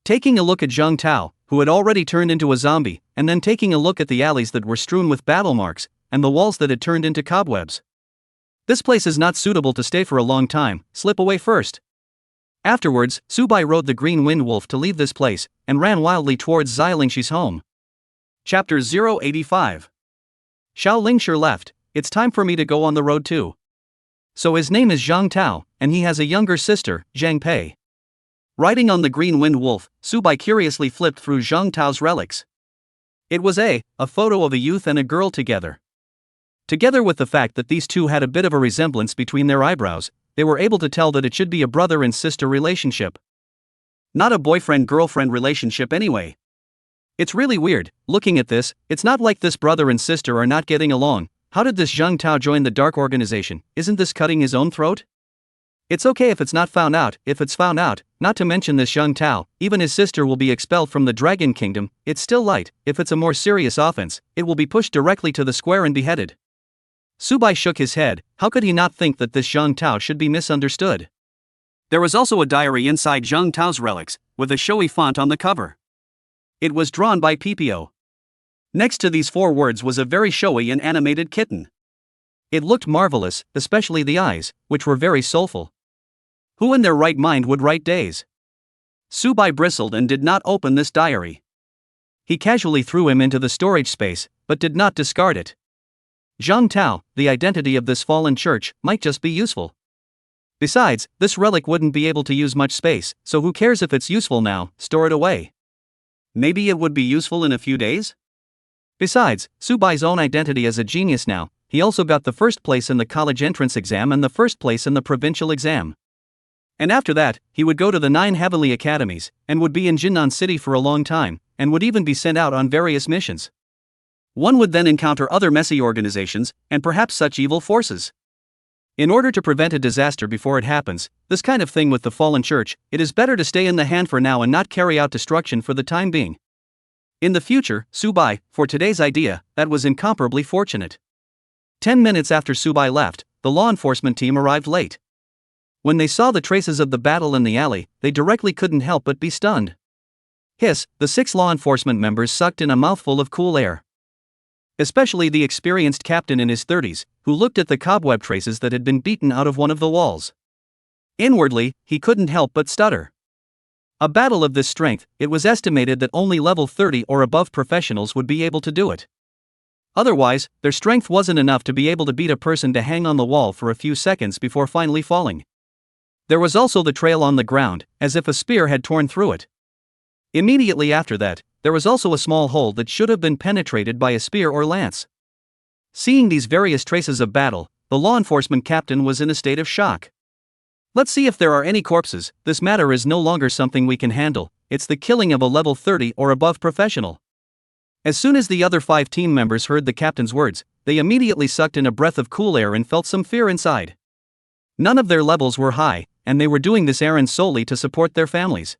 A: Taking a look at Zhang Tao, who had already turned into a zombie, and then taking a look at the alleys that were strewn with battle marks, and the walls that had turned into cobwebs. This place is not suitable to stay for a long time, slip away first. Afterwards, Subai rode the green wind wolf to leave this place, and ran wildly towards Xiaolingshi's home. Chapter 085. Xiao Lingshi left. It's time for me to go on the road too. So his name is Zhang Tao, and he has a younger sister, Zhang Pei. Riding on the green wind wolf, Subai curiously flipped through Zhang Tao's relics. It was a photo of a youth and a girl together. Together with the fact that these two had a bit of a resemblance between their eyebrows, they were able to tell that it should be a brother and sister relationship. Not a boyfriend-girlfriend relationship anyway. It's really weird, looking at this, it's not like this brother and sister are not getting along. How did this Zhang Tao join the dark organization? Isn't this cutting his own throat? It's okay if it's not found out, if it's found out, not to mention this Zhang Tao, even his sister will be expelled from the Dragon Kingdom. It's still light. If it's a more serious offense, it will be pushed directly to the square and beheaded. Subai shook his head. How could he not think that this Zhang Tao should be misunderstood? There was also a diary inside Zhang Tao's relics, with a showy font on the cover. It was drawn by PPO. Next to these 4 words was a very showy and animated kitten. It looked marvelous, especially the eyes, which were very soulful. Who in their right mind would write days? Subai bristled and did not open this diary. He casually threw him into the storage space, but did not discard it. Zhang Tao, the identity of this fallen church, might just be useful. Besides, this relic wouldn't be able to use much space, so who cares if it's useful now, store it away. Maybe it would be useful in a few days? Besides, Subai's own identity as a genius now, he also got the first place in the college entrance exam and the first place in the provincial exam. And after that, he would go to the 9 heavenly academies, and would be in Jinnan City for a long time, and would even be sent out on various missions. One would then encounter other messy organizations, and perhaps such evil forces. In order to prevent a disaster before it happens, this kind of thing with the fallen church, it is better to stay in the hand for now and not carry out destruction for the time being. In the future, Subai, for today's idea, that was incomparably fortunate. 10 minutes after Subai left, the law enforcement team arrived late. When they saw the traces of the battle in the alley, they directly couldn't help but be stunned. Hiss, the 6 law enforcement members sucked in a mouthful of cool air. Especially the experienced captain in his 30s, who looked at the cobweb traces that had been beaten out of one of the walls. Inwardly, he couldn't help but stutter. A battle of this strength, it was estimated that only level 30 or above professionals would be able to do it. Otherwise, their strength wasn't enough to be able to beat a person to hang on the wall for a few seconds before finally falling. There was also the trail on the ground, as if a spear had torn through it. Immediately after that, there was also a small hole that should have been penetrated by a spear or lance. Seeing these various traces of battle, the law enforcement captain was in a state of shock. Let's see if there are any corpses. This matter is no longer something we can handle, it's the killing of a level 30 or above professional. As soon as the other 5 team members heard the captain's words, they immediately sucked in a breath of cool air and felt some fear inside. None of their levels were high, and they were doing this errand solely to support their families.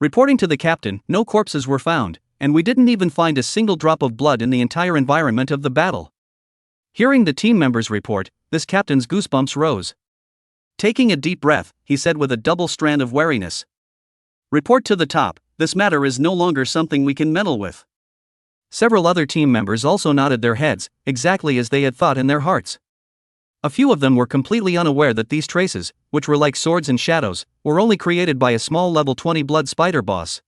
A: Reporting to the captain, no corpses were found, and we didn't even find a single drop of blood in the entire environment of the battle. Hearing the team members' report, this captain's goosebumps rose. Taking a deep breath, he said with a double strand of wariness. Report to the top, this matter is no longer something we can meddle with. Several other team members also nodded their heads, exactly as they had thought in their hearts. A few of them were completely unaware that these traces, which were like swords and shadows, were only created by a small level 20 blood spider boss.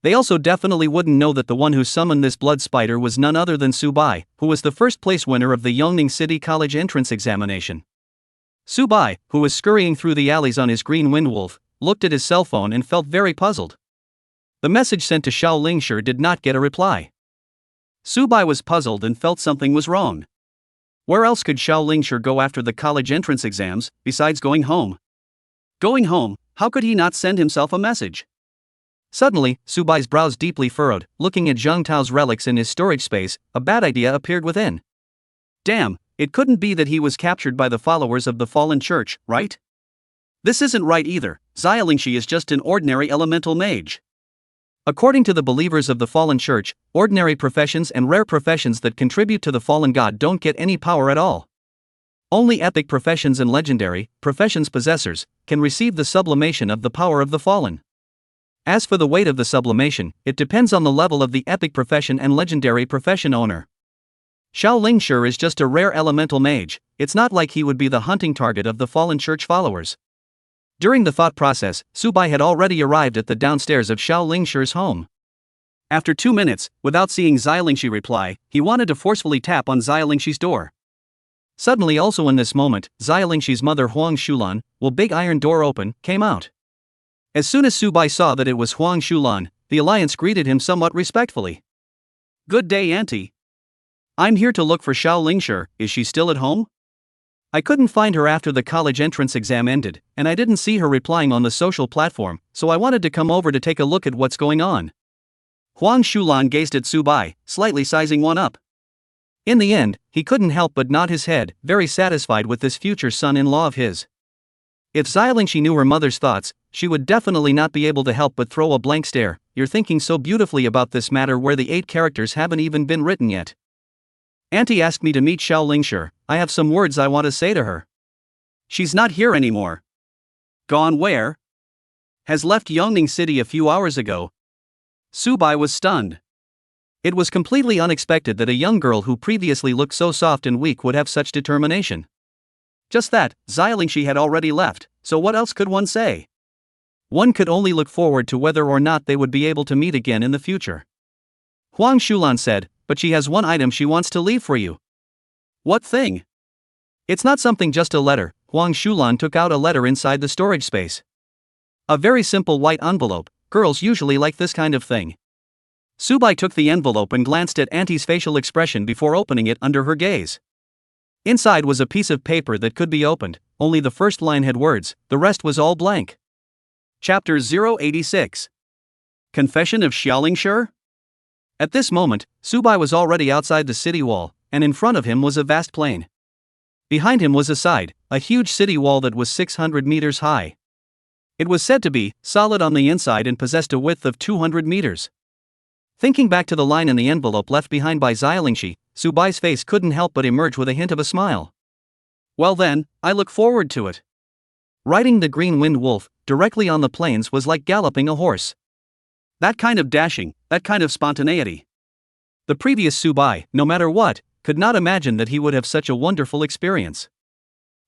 A: They also definitely wouldn't know that the one who summoned this blood spider was none other than Subai, who was the first place winner of the Yongning City College entrance examination. Subai, who was scurrying through the alleys on his green windwolf, looked at his cell phone and felt very puzzled. The message sent to Xiao Lingshi did not get a reply. Subai was puzzled and felt something was wrong. Where else could Xiao Lingshi go after the college entrance exams, besides going home? Going home, how could he not send himself a message? Suddenly, Subai's brows deeply furrowed, looking at Zhang Tao's relics in his storage space. A bad idea appeared within. Damn, it couldn't be that he was captured by the followers of the fallen church, right? This isn't right either. Xia Lingshi is just an ordinary elemental mage. According to the believers of the fallen church, ordinary professions and rare professions that contribute to the fallen god don't get any power at all. Only epic professions and legendary professions possessors can receive the sublimation of the power of the fallen. As for the weight of the sublimation, it depends on the level of the epic profession and legendary profession owner. Xiao Lingshi is just a rare elemental mage. It's not like he would be the hunting target of the fallen church followers. During the thought process, Subai had already arrived at the downstairs of Xiao Lingshi's home. After 2 minutes, without seeing Xia Lingshi reply, he wanted to forcefully tap on Xia Lingshi's door. Suddenly, also in this moment, Xia Lingshi's mother Huang Shulan, will big iron door open, came out. As soon as Subai saw that it was Huang Shulan, the alliance greeted him somewhat respectfully. Good day, Auntie. I'm here to look for Xiao Lingshi. Is she still at home? I couldn't find her after the college entrance exam ended, and I didn't see her replying on the social platform, so I wanted to come over to take a look at what's going on. Huang Shulan gazed at Subai, slightly sizing one up. In the end, he couldn't help but nod his head, very satisfied with this future son-in-law of his. If Xia Lingshi knew her mother's thoughts, she would definitely not be able to help but throw a blank stare. You're thinking so beautifully about this matter where the 8 characters haven't even been written yet. Auntie asked me to meet Xiao Lingshi. I have some words I want to say to her. She's not here anymore. Gone where? Has left Yongning City a few hours ago. Subai was stunned. It was completely unexpected that a young girl who previously looked so soft and weak would have such determination. Just that, Xia Lingshi had already left, so what else could one say? One could only look forward to whether or not they would be able to meet again in the future. Huang Shulan said, but she has one item she wants to leave for you. What thing? It's not something, just a letter. Huang Shulan took out a letter inside the storage space. A very simple white envelope. Girls usually like this kind of thing. Subai took the envelope and glanced at Auntie's facial expression before opening it under her gaze. Inside was a piece of paper that could be opened. Only the first line had words, the rest was all blank. Chapter 086. Confession of Xiao Lingshi? At this moment, Subai was already outside the city wall, and in front of him was a vast plain. Behind him was a huge city wall that was 600 meters high. It was said to be solid on the inside and possessed a width of 200 meters. Thinking back to the line in the envelope left behind by Xia Lingshi, Subai's face couldn't help but emerge with a hint of a smile. Well then, I look forward to it. Riding the green wind wolf directly on the plains was like galloping a horse. That kind of dashing, that kind of spontaneity. The previous Subai, no matter what, could not imagine that he would have such a wonderful experience.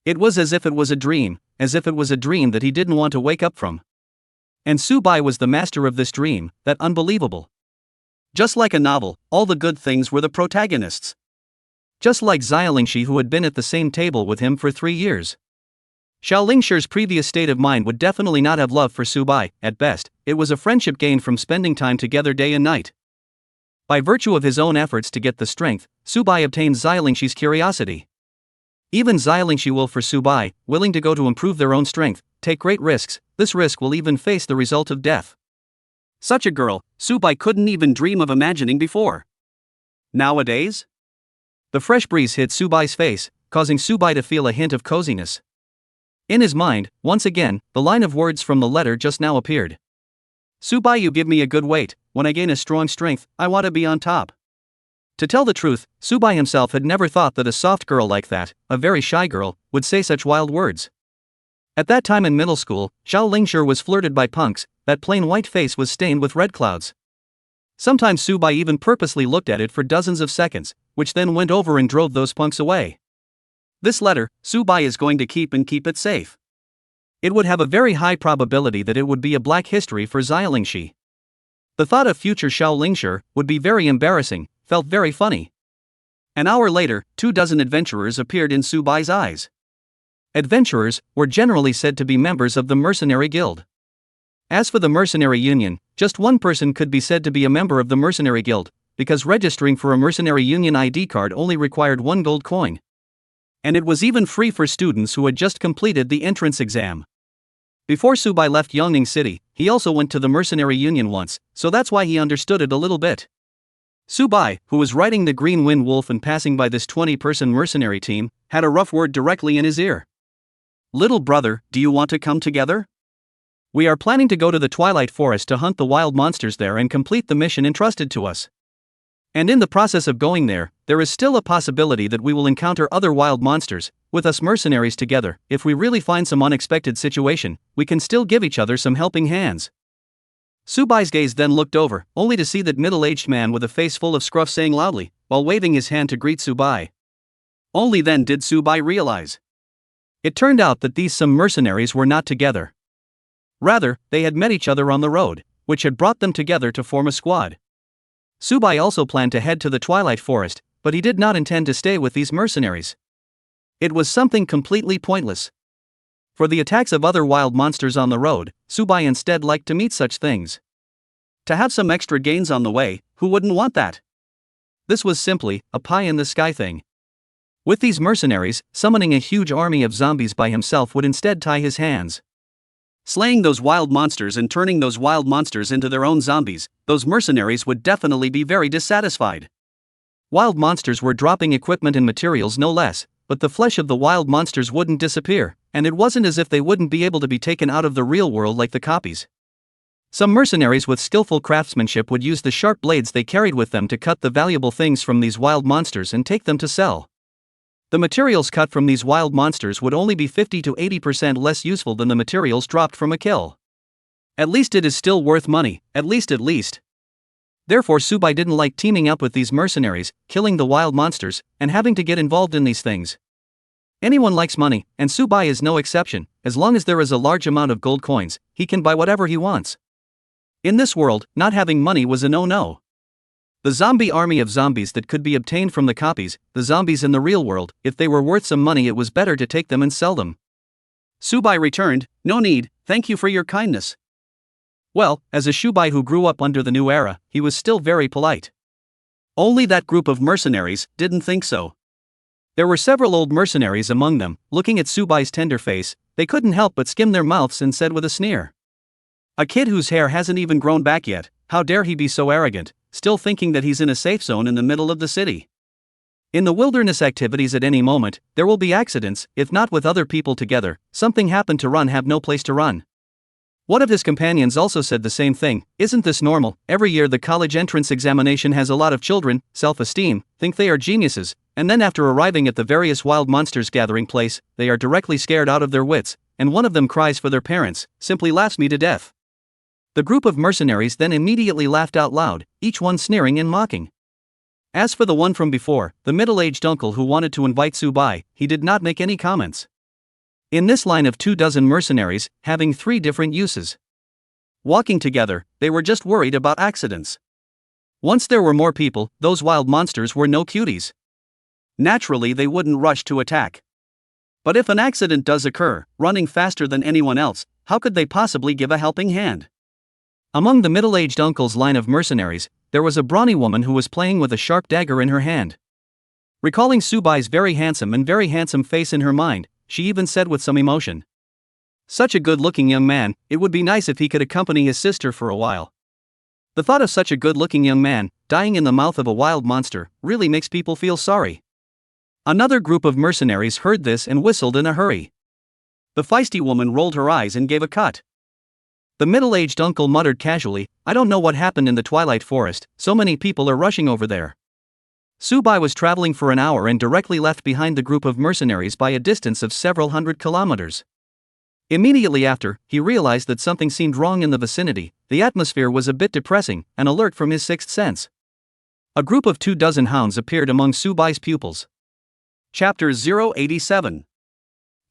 A: It was as if it was a dream that he didn't want to wake up from. And Subai was the master of this dream, that unbelievable. Just like a novel, all the good things were the protagonists. Just like Xia Lingshi, who had been at the same table with him for 3 years. Xiao Lingshi's previous state of mind would definitely not have love for Subai. At best, it was a friendship gained from spending time together day and night. By virtue of his own efforts to get the strength, Subai obtained Xia Lingshi's curiosity. Even Xia Lingshi will for Subai, willing to go to improve their own strength, take great risks. This risk will even face the result of death. Such a girl, Subai couldn't even dream of imagining before. Nowadays? The fresh breeze hit Subai's face, causing Subai to feel a hint of coziness. In his mind, once again, the line of words from the letter just now appeared. Subai, you give me a good weight. When I gain a strong strength, I want to be on top. To tell the truth, Subai himself had never thought that a soft girl like that, a very shy girl, would say such wild words. At that time in middle school, Xiao Lingshi was flirted by punks. That plain white face was stained with red clouds. Sometimes Subai even purposely looked at it for dozens of seconds, which then went over and drove those punks away. This letter, Subai is going to keep it safe. It would have a very high probability that it would be a black history for Xiaolingshi. The thought of future Xiaolingshi would be very embarrassing, felt very funny. An hour later, 24 adventurers appeared in Subai's eyes. Adventurers were generally said to be members of the mercenary guild. As for the mercenary union, just one person could be said to be a member of the mercenary guild, because registering for a mercenary union ID card only required 1 gold coin. And it was even free for students who had just completed the entrance exam. Before Subai left Yongning City, he also went to the mercenary union once, so that's why he understood it a little bit. Subai, who was riding the Green Wind Wolf and passing by this 20-person mercenary team, had a rough word directly in his ear. "Little brother, do you want to come together? We are planning to go to the Twilight Forest to hunt the wild monsters there and complete the mission entrusted to us. And in the process of going there is still a possibility that we will encounter other wild monsters. With us mercenaries together, if we really find some unexpected situation, we can still give each other some helping hands." Subai's gaze then looked over, only to see that middle-aged man with a face full of scruff saying loudly, while waving his hand to greet Subai. Only then did Subai realize. It turned out that these some mercenaries were not together. Rather, they had met each other on the road, which had brought them together to form a squad. Subai also planned to head to the Twilight Forest, but he did not intend to stay with these mercenaries. It was something completely pointless. For the attacks of other wild monsters on the road, Subai instead liked to meet such things. To have some extra gains on the way, who wouldn't want that? This was simply a pie-in-the-sky thing. With these mercenaries, summoning a huge army of zombies by himself would instead tie his hands. Slaying those wild monsters and turning those wild monsters into their own zombies, those mercenaries would definitely be very dissatisfied. Wild monsters were dropping equipment and materials no less, but the flesh of the wild monsters wouldn't disappear, and it wasn't as if they wouldn't be able to be taken out of the real world like the copies. Some mercenaries with skillful craftsmanship would use the sharp blades they carried with them to cut the valuable things from these wild monsters and take them to sell. The materials cut from these wild monsters would only be 50 to 80% less useful than the materials dropped from a kill. At least it is still worth money, at least. Therefore Subai didn't like teaming up with these mercenaries, killing the wild monsters, and having to get involved in these things. Anyone likes money, and Subai is no exception. As long as there is a large amount of gold coins, he can buy whatever he wants. In this world, not having money was a no-no. The zombie army of zombies that could be obtained from the copies, the zombies in the real world, if they were worth some money it was better to take them and sell them. Subai returned, "No need, thank you for your kindness." Well, as a Subai who grew up under the new era, he was still very polite. Only that group of mercenaries didn't think so. There were several old mercenaries among them. Looking at Subai's tender face, they couldn't help but skim their mouths and said with a sneer, "A kid whose hair hasn't even grown back yet, how dare he be so arrogant, still thinking that he's in a safe zone in the middle of the city. In the wilderness activities at any moment, there will be accidents, if not with other people together, something happened to run have no place to run." One of his companions also said the same thing. "Isn't this normal? Every year the college entrance examination has a lot of children, self-esteem, think they are geniuses, and then after arriving at the various wild monsters gathering place, they are directly scared out of their wits, and one of them cries for their parents, simply laughs me to death." The group of mercenaries then immediately laughed out loud, each one sneering and mocking. As for the one from before, the middle-aged uncle who wanted to invite Subai, he did not make any comments. In this line of 24 mercenaries, having 3 different uses. Walking together, they were just worried about accidents. Once there were more people, those wild monsters were no cuties. Naturally they wouldn't rush to attack. But if an accident does occur, running faster than anyone else, how could they possibly give a helping hand? Among the middle-aged uncle's line of mercenaries, there was a brawny woman who was playing with a sharp dagger in her hand. Recalling Subai's very handsome face in her mind, she even said with some emotion, "Such a good-looking young man, it would be nice if he could accompany his sister for a while." The thought of such a good-looking young man dying in the mouth of a wild monster really makes people feel sorry. Another group of mercenaries heard this and whistled in a hurry. The feisty woman rolled her eyes and gave a cut. The middle-aged uncle muttered casually, "I don't know what happened in the Twilight Forest, so many people are rushing over there." Subai was traveling for an hour and directly left behind the group of mercenaries by a distance of several hundred kilometers. Immediately after, he realized that something seemed wrong in the vicinity. The atmosphere was a bit depressing, an alert from his sixth sense. A group of 24 hounds appeared among Subai's pupils. Chapter 087.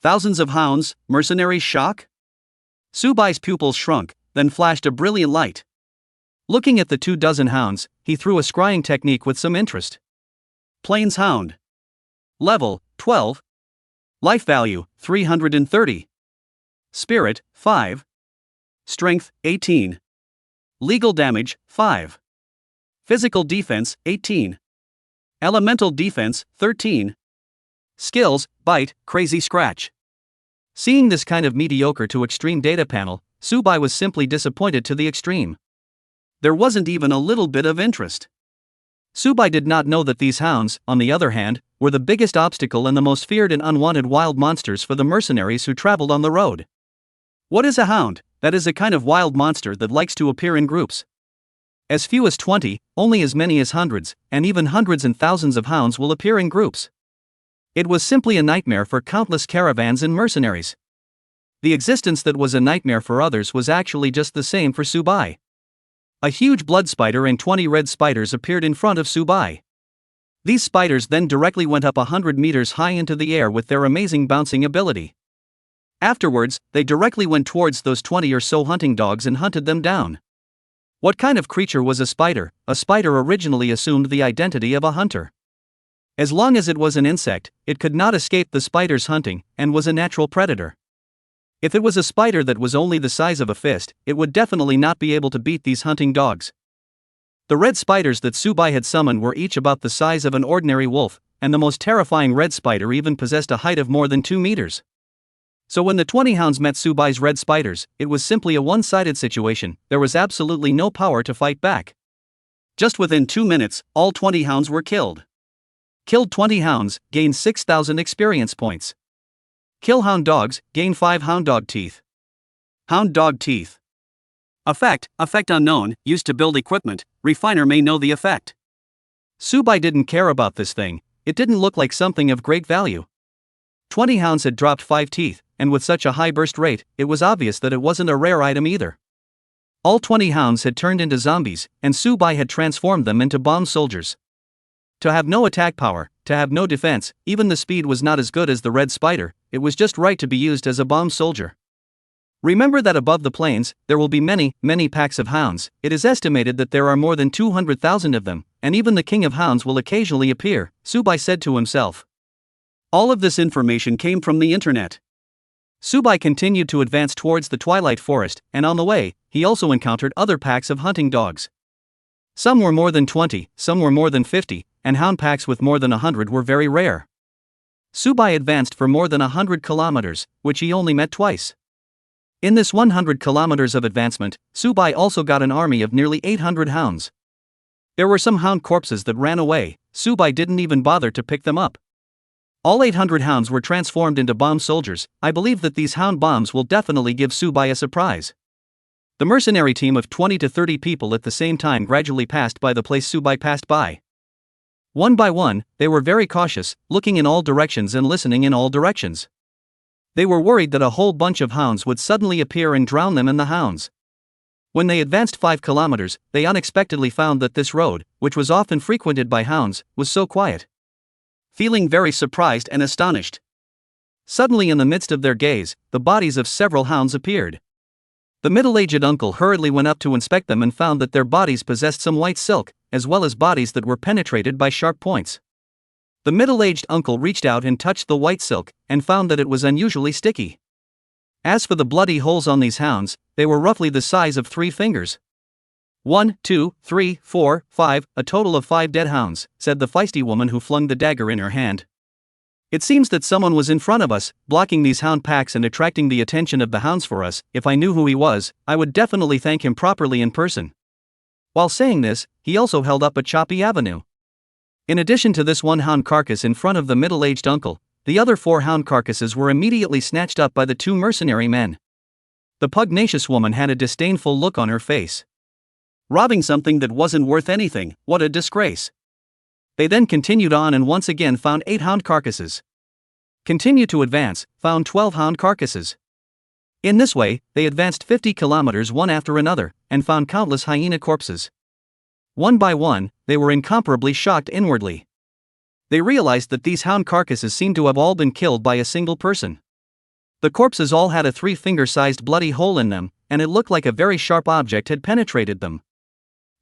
A: Thousands of hounds, mercenaries shock? Subai's pupils shrunk, then flashed a brilliant light. Looking at the 24 hounds, he threw a scrying technique with some interest. Plains Hound. Level, 12. Life value, 330. Spirit, 5. Strength, 18. Legal damage, 5. Physical defense, 18. Elemental defense, 13. Skills, bite, crazy scratch. Seeing this kind of mediocre to extreme data panel, Subai was simply disappointed to the extreme. There wasn't even a little bit of interest. Subai did not know that these hounds, on the other hand, were the biggest obstacle and the most feared and unwanted wild monsters for the mercenaries who traveled on the road. What is a hound? That is a kind of wild monster that likes to appear in groups. As few as 20, only as many as hundreds, and even hundreds and thousands of hounds will appear in groups. It was simply a nightmare for countless caravans and mercenaries. The existence that was a nightmare for others was actually just the same for Subai. A huge blood spider and 20 red spiders appeared in front of Subai. These spiders then directly went up 100 meters high into the air with their amazing bouncing ability. Afterwards, they directly went towards those 20 or so hunting dogs and hunted them down. What kind of creature was a spider? A spider originally assumed the identity of a hunter. As long as it was an insect, it could not escape the spider's hunting, and was a natural predator. If it was a spider that was only the size of a fist, it would definitely not be able to beat these hunting dogs. The red spiders that Subai had summoned were each about the size of an ordinary wolf, and the most terrifying red spider even possessed a height of more than 2 meters. So when the 20 hounds met Subai's red spiders, it was simply a one-sided situation. There was absolutely no power to fight back. Just within 2 minutes, all 20 hounds were killed. Killed 20 hounds, gained 6,000 experience points. Kill hound dogs, gain 5 hound dog teeth. Hound dog teeth. Effect unknown, used to build equipment, refiner may know the effect. Subai didn't care about this thing, it didn't look like something of great value. 20 hounds had dropped 5 teeth, and with such a high burst rate, it was obvious that it wasn't a rare item either. All 20 hounds had turned into zombies, and Subai had transformed them into bomb soldiers. To have no attack power, to have no defense, even the speed was not as good as the red spider, it was just right to be used as a bomb soldier. Remember that above the plains, there will be many, many packs of hounds. It is estimated that there are more than 200,000 of them, and even the king of hounds will occasionally appear, Subai said to himself. All of this information came from the internet. Subai continued to advance towards the twilight forest, and on the way, he also encountered other packs of hunting dogs. Some were more than 20, some were more than 50, and hound packs with more than 100 were very rare. Subai advanced for more than 100 kilometers, which he only met twice. In this 100 kilometers of advancement, Subai also got an army of nearly 800 hounds. There were some hound corpses that ran away, Subai didn't even bother to pick them up. All 800 hounds were transformed into bomb soldiers. I believe that these hound bombs will definitely give Subai a surprise. The mercenary team of 20 to 30 people at the same time gradually passed by the place Subai passed by. One by one, they were very cautious, looking in all directions and listening in all directions. They were worried that a whole bunch of hounds would suddenly appear and drown them in the hounds. When they advanced 5 kilometers, they unexpectedly found that this road, which was often frequented by hounds, was so quiet. Feeling very surprised and astonished. Suddenly in the midst of their gaze, the bodies of several hounds appeared. The middle-aged uncle hurriedly went up to inspect them and found that their bodies possessed some white silk, as well as bodies that were penetrated by sharp points. The middle-aged uncle reached out and touched the white silk, and found that it was unusually sticky. As for the bloody holes on these hounds, they were roughly the size of 3 fingers. 1, 2, 3, 4, 5, a total of 5 dead hounds, said the feisty woman who flung the dagger in her hand. It seems that someone was in front of us, blocking these hound packs and attracting the attention of the hounds for us. If I knew who he was, I would definitely thank him properly in person. While saying this, he also held up a choppy avenue. In addition to this one hound carcass in front of the middle-aged uncle, the other 4 hound carcasses were immediately snatched up by the 2 mercenary men. The pugnacious woman had a disdainful look on her face. Robbing something that wasn't worth anything, what a disgrace. They then continued on and once again found 8 hound carcasses. Continued to advance, found 12 hound carcasses. In this way, they advanced 50 kilometers one after another, and found countless hyena corpses. One by one, they were incomparably shocked inwardly. They realized that these hound carcasses seemed to have all been killed by a single person. The corpses all had a 3-finger-sized bloody hole in them, and it looked like a very sharp object had penetrated them.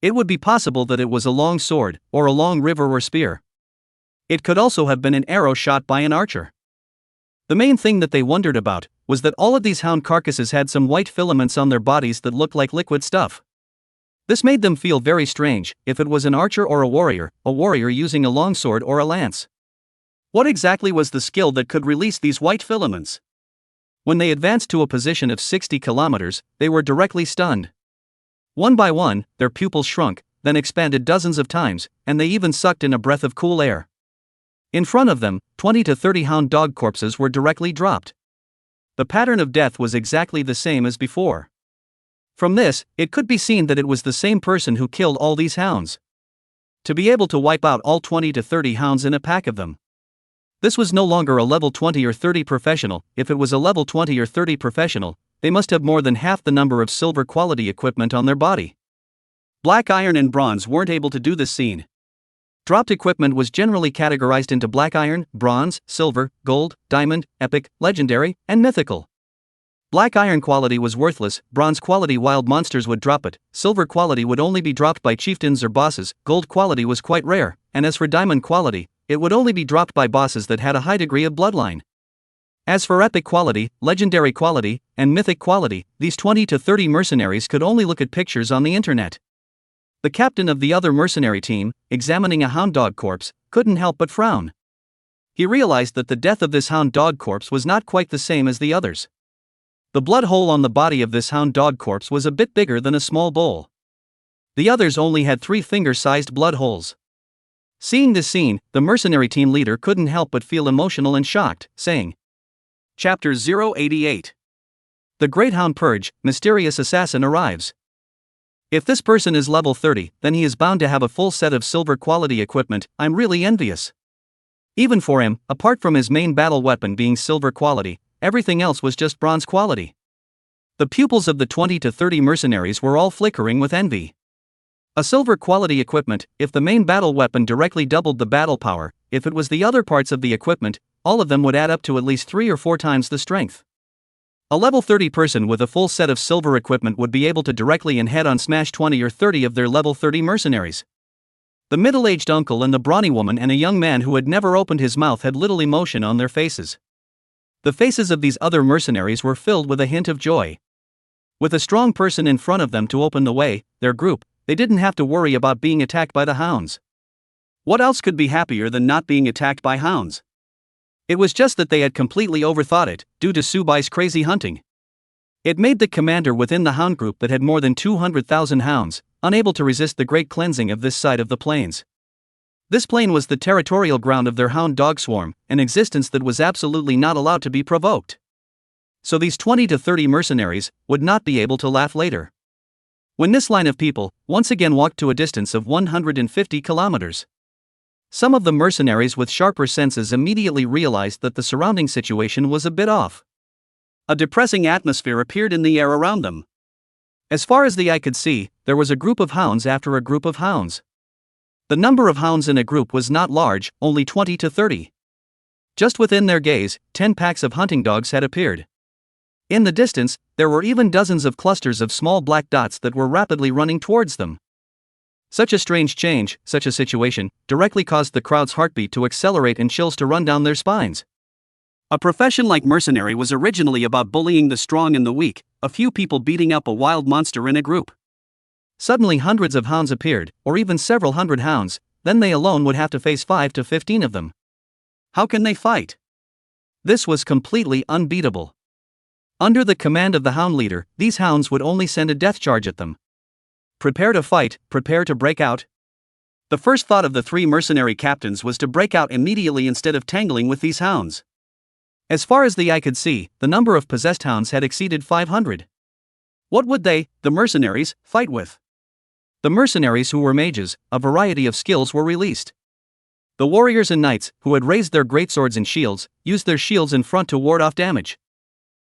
A: It would be possible that it was a long sword, or a long river or spear. It could also have been an arrow shot by an archer. The main thing that they wondered about was that all of these hound carcasses had some white filaments on their bodies that looked like liquid stuff. This made them feel very strange. If it was an archer or a warrior using a longsword or a lance. What exactly was the skill that could release these white filaments? When they advanced to a position of 60 kilometers, they were directly stunned. One by one, their pupils shrunk, then expanded dozens of times, and they even sucked in a breath of cool air. In front of them, 20 to 30 hound dog corpses were directly dropped. The pattern of death was exactly the same as before. From this, it could be seen that it was the same person who killed all these hounds. To be able to wipe out all 20 to 30 hounds in a pack of them. This was no longer a level 20 or 30 professional. If it was a level 20 or 30 professional, they must have more than half the number of silver quality equipment on their body. Black iron and bronze weren't able to do this scene. Dropped equipment was generally categorized into black iron, bronze, silver, gold, diamond, epic, legendary, and mythical. Black iron quality was worthless, bronze quality wild monsters would drop it, silver quality would only be dropped by chieftains or bosses, gold quality was quite rare, and as for diamond quality, it would only be dropped by bosses that had a high degree of bloodline. As for epic quality, legendary quality, and mythic quality, these 20 to 30 mercenaries could only look at pictures on the internet. The captain of the other mercenary team, examining a hound dog corpse, couldn't help but frown. He realized that the death of this hound dog corpse was not quite the same as the others. The blood hole on the body of this hound dog corpse was a bit bigger than a small bowl. The others only had 3-finger-sized blood holes. Seeing this scene, the mercenary team leader couldn't help but feel emotional and shocked, saying, Chapter 088. The Great Hound Purge, Mysterious Assassin arrives. If this person is level 30, then he is bound to have a full set of silver quality equipment. I'm really envious. Even for him, apart from his main battle weapon being silver quality, everything else was just bronze quality. The pupils of the 20 to 30 mercenaries were all flickering with envy. A silver quality equipment, if the main battle weapon directly doubled the battle power, if it was the other parts of the equipment, all of them would add up to at least 3 or 4 times the strength. A level 30 person with a full set of silver equipment would be able to directly and head-on smash 20 or 30 of their level 30 mercenaries. The middle-aged uncle and the brawny woman and a young man who had never opened his mouth had little emotion on their faces. The faces of these other mercenaries were filled with a hint of joy. With a strong person in front of them to open the way, their group, they didn't have to worry about being attacked by the hounds. What else could be happier than not being attacked by hounds? It was just that they had completely overthought it, due to Subai's crazy hunting. It made the commander within the hound group that had more than 200,000 hounds, unable to resist the great cleansing of this side of the plains. This plain was the territorial ground of their hound dog swarm, an existence that was absolutely not allowed to be provoked. So these 20 to 30 mercenaries would not be able to laugh later. When this line of people once again walked to a distance of 150 kilometers. Some of the mercenaries with sharper senses immediately realized that the surrounding situation was a bit off. A depressing atmosphere appeared in the air around them. As far as the eye could see, there was a group of hounds after a group of hounds. The number of hounds in a group was not large, only 20 to 30. Just within their gaze, 10 packs of hunting dogs had appeared. In the distance, there were even dozens of clusters of small black dots that were rapidly running towards them. Such a strange change, such a situation, directly caused the crowd's heartbeat to accelerate and chills to run down their spines. A profession like mercenary was originally about bullying the strong and the weak, a few people beating up a wild monster in a group. Suddenly hundreds of hounds appeared, or even several hundred hounds, then they alone would have to face 5 to 15 of them. How can they fight? This was completely unbeatable. Under the command of the hound leader, these hounds would only send a death charge at them. Prepare to fight, prepare to break out. The first thought of the 3 mercenary captains was to break out immediately instead of tangling with these hounds. As far as the eye could see, the number of possessed hounds had exceeded 500. What would they, the mercenaries, fight with? The mercenaries who were mages, a variety of skills were released. The warriors and knights, who had raised their greatswords and shields, used their shields in front to ward off damage.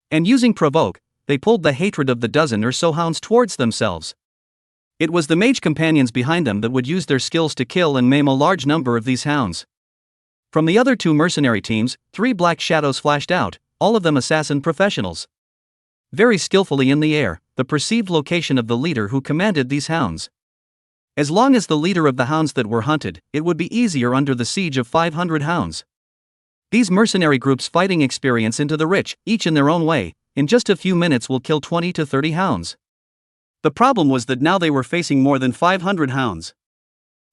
A: And using provoke, they pulled the hatred of the dozen or so hounds towards themselves. It was the mage companions behind them that would use their skills to kill and maim a large number of these hounds. From the other two mercenary teams, 3 black shadows flashed out, all of them assassin professionals. Very skillfully in the air, the perceived location of the leader who commanded these hounds. As long as the leader of the hounds that were hunted, it would be easier under the siege of 500 hounds. These mercenary groups fighting experience into the rich, each in their own way, in just a few minutes will kill 20 to 30 hounds. The problem was that now they were facing more than 500 hounds.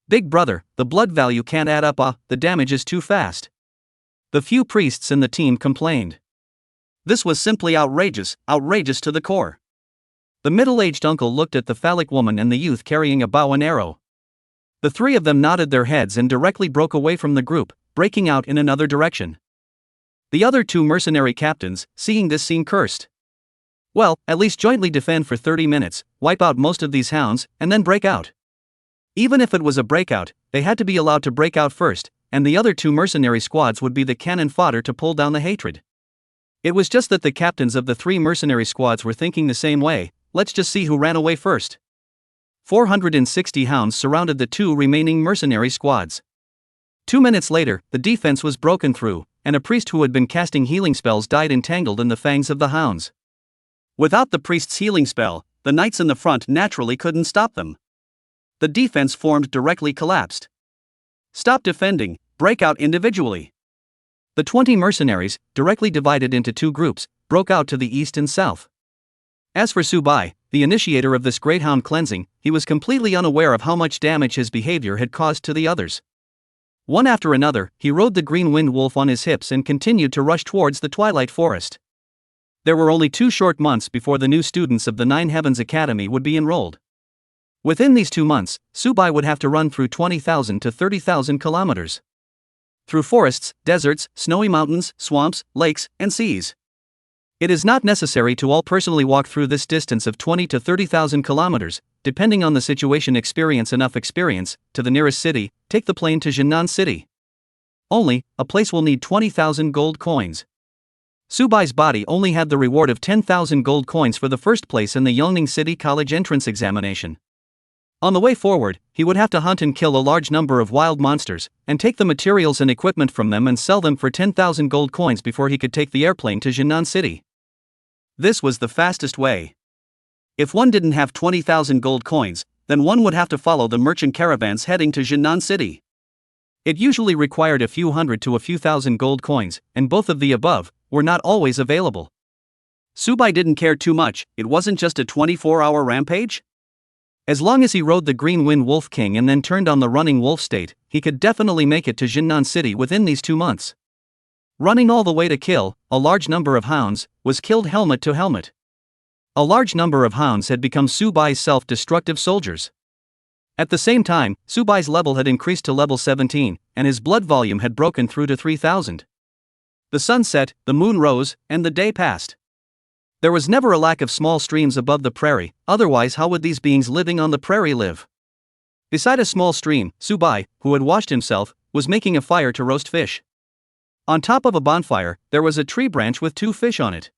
A: Big brother, the blood value can't add up, the damage is too fast. The few priests in the team complained. This was simply outrageous to the core. The middle-aged uncle looked at the phallic woman and the youth carrying a bow and arrow. The 3 of them nodded their heads and directly broke away from the group, breaking out in another direction. The other 2 mercenary captains, seeing this scene, cursed. Well, at least jointly defend for 30 minutes, wipe out most of these hounds, and then break out. Even if it was a breakout, they had to be allowed to break out first, and the other 2 mercenary squads would be the cannon fodder to pull down the hatred. It was just that the captains of the 3 mercenary squads were thinking the same way. Let's just see who ran away first. 460 hounds surrounded the 2 remaining mercenary squads. 2 minutes later, the defense was broken through, and a priest who had been casting healing spells died entangled in the fangs of the hounds. Without the priest's healing spell, the knights in the front naturally couldn't stop them. The defense formed directly collapsed. Stop defending, break out individually. The 20 mercenaries, directly divided into 2 groups, broke out to the east and south. As for Subai, the initiator of this great hound cleansing, he was completely unaware of how much damage his behavior had caused to the others. One after another, he rode the green wind wolf on his hips and continued to rush towards the twilight forest. There were only 2 short months before the new students of the Nine Heavens Academy would be enrolled. Within these 2 months, Subai would have to run through 20,000 to 30,000 kilometers. Through forests, deserts, snowy mountains, swamps, lakes, and seas. It is not necessary to all personally walk through this distance of 20 to 30,000 kilometers, depending on the situation. Experience to the nearest city, take the plane to Jinan City. Only, a place will need 20,000 gold coins. Subai's body only had the reward of 10,000 gold coins for the first place in the Yongning City College entrance examination. On the way forward, he would have to hunt and kill a large number of wild monsters, and take the materials and equipment from them and sell them for 10,000 gold coins before he could take the airplane to Jinan City. This was the fastest way. If one didn't have 20,000 gold coins, then one would have to follow the merchant caravans heading to Jinan City. It usually required a few hundred to a few thousand gold coins, and both of the above were not always available. Subai didn't care too much. It wasn't just a 24-hour rampage. As long as he rode the Green Wind Wolf King and then turned on the Running Wolf State, he could definitely make it to Jinan City within these 2 months. Running all the way to kill a large number of hounds was killed helmet to helmet. A large number of hounds had become Subai's self-destructive soldiers. At the same time, Subai's level had increased to level 17, and his blood volume had broken through to 3,000. The sun set, the moon rose, and the day passed. There was never a lack of small streams above the prairie, otherwise how would these beings living on the prairie live? Beside a small stream, Subai, who had washed himself, was making a fire to roast fish. On top of a bonfire, there was a tree branch with 2 fish on it.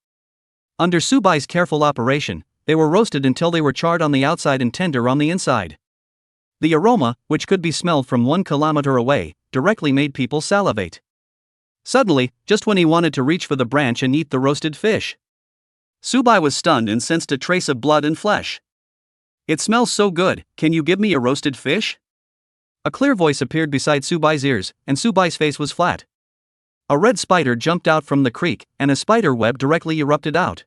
A: Under Subai's careful operation, they were roasted until they were charred on the outside and tender on the inside. The aroma, which could be smelled from 1 kilometer away, directly made people salivate. Suddenly, just when he wanted to reach for the branch and eat the roasted fish, Subai was stunned and sensed a trace of blood and flesh. "It smells so good, can you give me a roasted fish?" A clear voice appeared beside Subai's ears, and Subai's face was flat. A red spider jumped out from the creek, and a spider web directly erupted out.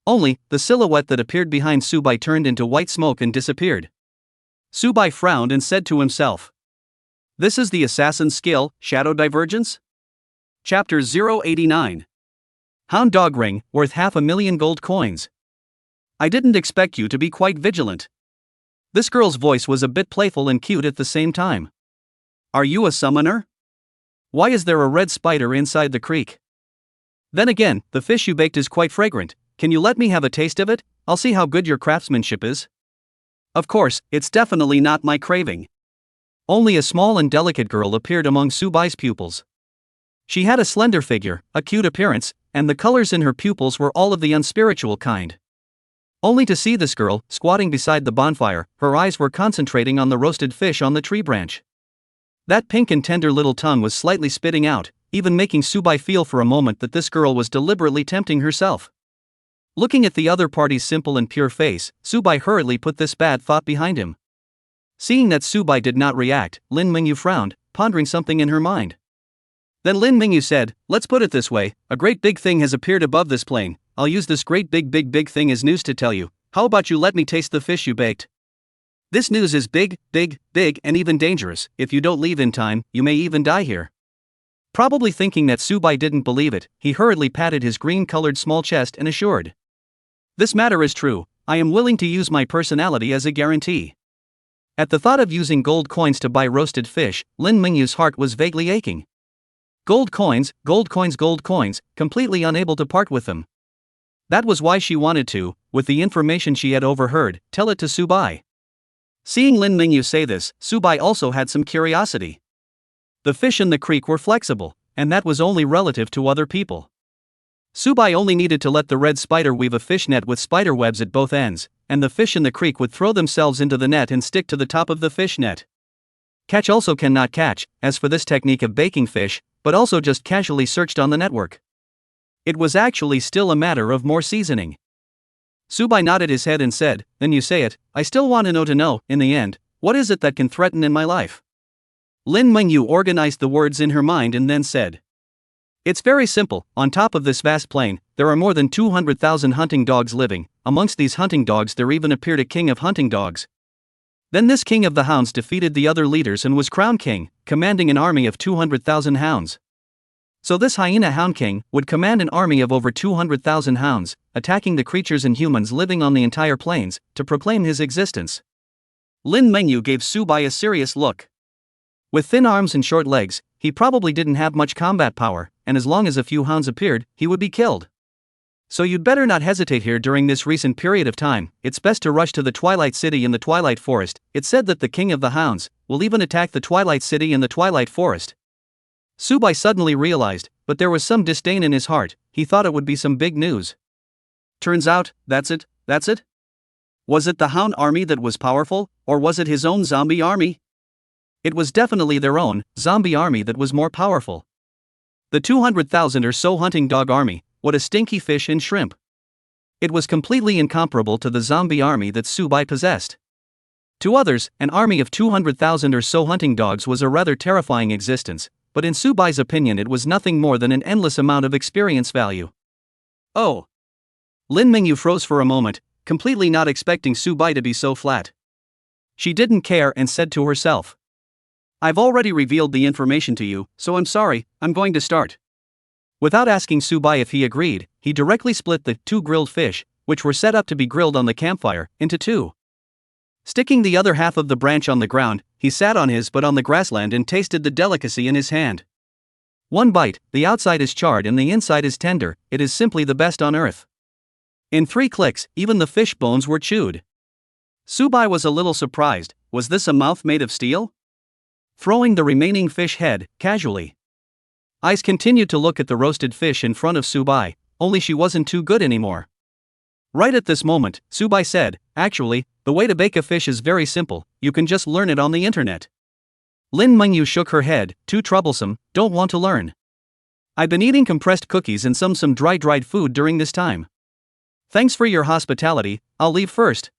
A: Only, the silhouette that appeared behind Subai turned into white smoke and disappeared. Subai frowned and said to himself, "This is the assassin's skill, shadow divergence?" Chapter 089. Hound Dog Ring, worth 500,000 gold coins. "I didn't expect you to be quite vigilant." This girl's voice was a bit playful and cute at the same time. "Are you a summoner? Why is there a red spider inside the creek? Then again, the fish you baked is quite fragrant. Can you let me have a taste of it? I'll see how good your craftsmanship is." Of course, it's definitely not my craving. Only a small and delicate girl appeared among Subai's pupils. She had a slender figure, a cute appearance, and the colors in her pupils were all of the unspiritual kind. Only to see this girl, squatting beside the bonfire, her eyes were concentrating on the roasted fish on the tree branch. That pink and tender little tongue was slightly spitting out, even making Subai feel for a moment that this girl was deliberately tempting herself. Looking at the other party's simple and pure face, Subai hurriedly put this bad thought behind him. Seeing that Subai did not react, Lin Mingyu frowned, pondering something in her mind. Then Lin Mingyu said, "Let's put it this way, a great big thing has appeared above this plane. I'll use this great big thing as news to tell you. How about you let me taste the fish you baked? This news is big, and even dangerous. If you don't leave in time, you may even die here." Probably thinking that Subai didn't believe it, he hurriedly patted his green-colored small chest and assured, "This matter is true. I am willing to use my personality as a guarantee." At the thought of using gold coins to buy roasted fish, Lin Mingyu's heart was vaguely aching. Gold coins, completely unable to part with them. That was why she wanted to, with the information she had overheard, tell it to Subai. Seeing Lin Mingyu say this, Subai also had some curiosity. The fish in the creek were flexible, and that was only relative to other people. Subai only needed to let the red spider weave a fish net with spider webs at both ends, and the fish in the creek would throw themselves into the net and stick to the top of the fish net. Catch also cannot catch, as for this technique of baking fish, but also just casually searched on the network. It was actually still a matter of more seasoning. Subai nodded his head and said, "Then you say it, I still want to know, in the end, what is it that can threaten in my life?" Lin Mingyu organized the words in her mind and then said, "It's very simple. On top of this vast plain, there are more than 200,000 hunting dogs living. Amongst these hunting dogs there even appeared a king of hunting dogs. Then this king of the hounds defeated the other leaders and was crowned king, commanding an army of 200,000 hounds. So this hyena hound king would command an army of over 200,000 hounds, attacking the creatures and humans living on the entire plains, to proclaim his existence." Lin Mingyu gave Subai a serious look. With thin arms and short legs, he probably didn't have much combat power, and as long as a few hounds appeared, he would be killed. So you'd better not hesitate here during this recent period of time. It's best to rush to the Twilight City in the Twilight Forest. It's said that the king of the hounds will even attack the Twilight City in the Twilight Forest. Subai suddenly realized, but there was some disdain in his heart. He thought it would be some big news. Turns out, that's it? Was it the hound army that was powerful, or was it his own zombie army? It was definitely their own zombie army that was more powerful. The 200,000 or so hunting dog army, what a stinky fish and shrimp. It was completely incomparable to the zombie army that Subai possessed. To others, an army of 200,000 or so hunting dogs was a rather terrifying existence, but in Subai's opinion it was nothing more than an endless amount of experience value. Oh! Lin Mingyu froze for a moment, completely not expecting Subai to be so flat. She didn't care and said to herself, "I've already revealed the information to you, so I'm sorry, I'm going to start." Without asking Subai if he agreed, he directly split the 2 grilled fish, which were set up to be grilled on the campfire, into 2. Sticking the other half of the branch on the ground, he sat on his butt on the grassland and tasted the delicacy in his hand. One bite, the outside is charred and the inside is tender, it is simply the best on earth. In 3 clicks, even the fish bones were chewed. Subai was a little surprised. Was this a mouth made of steel? Throwing the remaining fish head, casually. Eyes continued to look at the roasted fish in front of Subai, only she wasn't too good anymore. Right at this moment, Subai said, "Actually, the way to bake a fish is very simple, you can just learn it on the internet." Lin Mingyu shook her head, "Too troublesome, don't want to learn. I've been eating compressed cookies and some dried food during this time. Thanks for your hospitality, I'll leave first.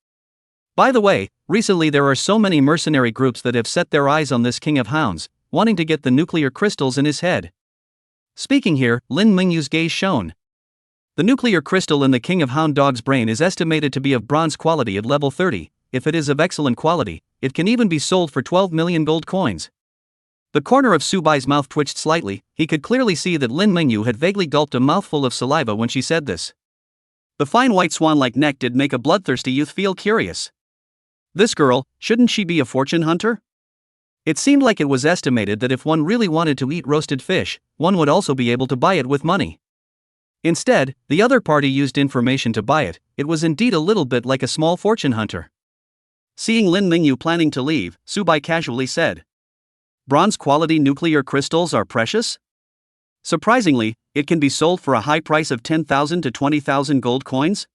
A: By the way, recently there are so many mercenary groups that have set their eyes on this king of hounds, wanting to get the nuclear crystals in his head." Speaking here, Lin Mingyu's gaze shone. The nuclear crystal in the king of hound dog's brain is estimated to be of bronze quality at level 30. If it is of excellent quality, it can even be sold for 12 million gold coins. The corner of Subai's mouth twitched slightly. He could clearly see that Lin Mingyu had vaguely gulped a mouthful of saliva when she said this. The fine white swan-like neck did make a bloodthirsty youth feel curious. This girl, shouldn't she be a fortune hunter? It seemed like it was estimated that if one really wanted to eat roasted fish, one would also be able to buy it with money. Instead, the other party used information to buy it. It was indeed a little bit like a small fortune hunter. Seeing Lin Mingyu planning to leave, Subai casually said, "Bronze quality nuclear crystals are precious? Surprisingly, it can be sold for a high price of 10,000 to 20,000 gold coins?"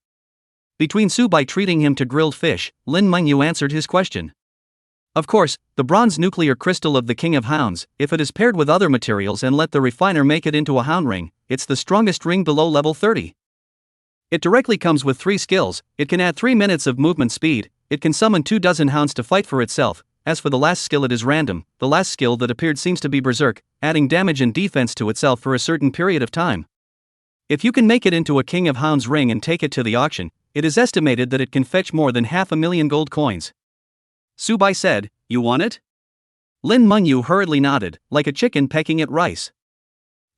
A: Between Subai treating him to grilled fish, Lin Mingyu answered his question. Of course, the bronze nuclear crystal of the King of Hounds, if it is paired with other materials and let the refiner make it into a hound ring, it's the strongest ring below level 30. It directly comes with 3 skills. It can add 3 minutes of movement speed, it can summon 24 hounds to fight for itself. As for the last skill, it is random. The last skill that appeared seems to be berserk, adding damage and defense to itself for a certain period of time. If you can make it into a King of Hounds ring and take it to the auction, it is estimated that it can fetch more than 500,000 gold coins. Subai said, "You want it?" Lin Mengyu hurriedly nodded, like a chicken pecking at rice.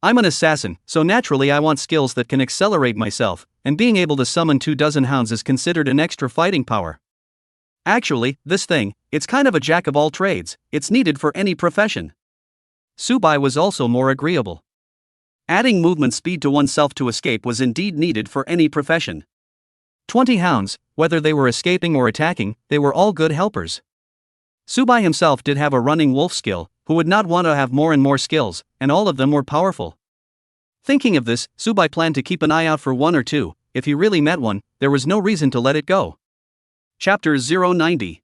A: "I'm an assassin, so naturally I want skills that can accelerate myself, and being able to summon 24 hounds is considered an extra fighting power. Actually, this thing, it's kind of a jack of all trades, it's needed for any profession." Subai was also more agreeable. Adding movement speed to oneself to escape was indeed needed for any profession. 20 hounds, whether they were escaping or attacking, they were all good helpers. Subai himself did have a running wolf skill, who would not want to have more and more skills, and all of them were powerful. Thinking of this, Subai planned to keep an eye out for 1 or 2, if he really met one, there was no reason to let it go. Chapter 090.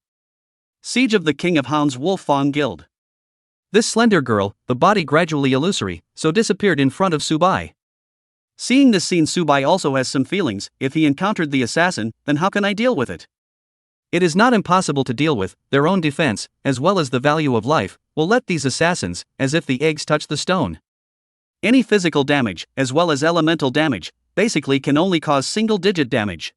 A: Siege of the King of Hounds Wolf Fawn Guild. This slender girl, the body gradually illusory, so disappeared in front of Subai. Seeing this scene, Subai also has some feelings. If he encountered the assassin, then how can I deal with it? It is not impossible to deal with. Their own defense, as well as the value of life, will let these assassins, as if the eggs touch the stone. Any physical damage, as well as elemental damage, basically can only cause single-digit damage.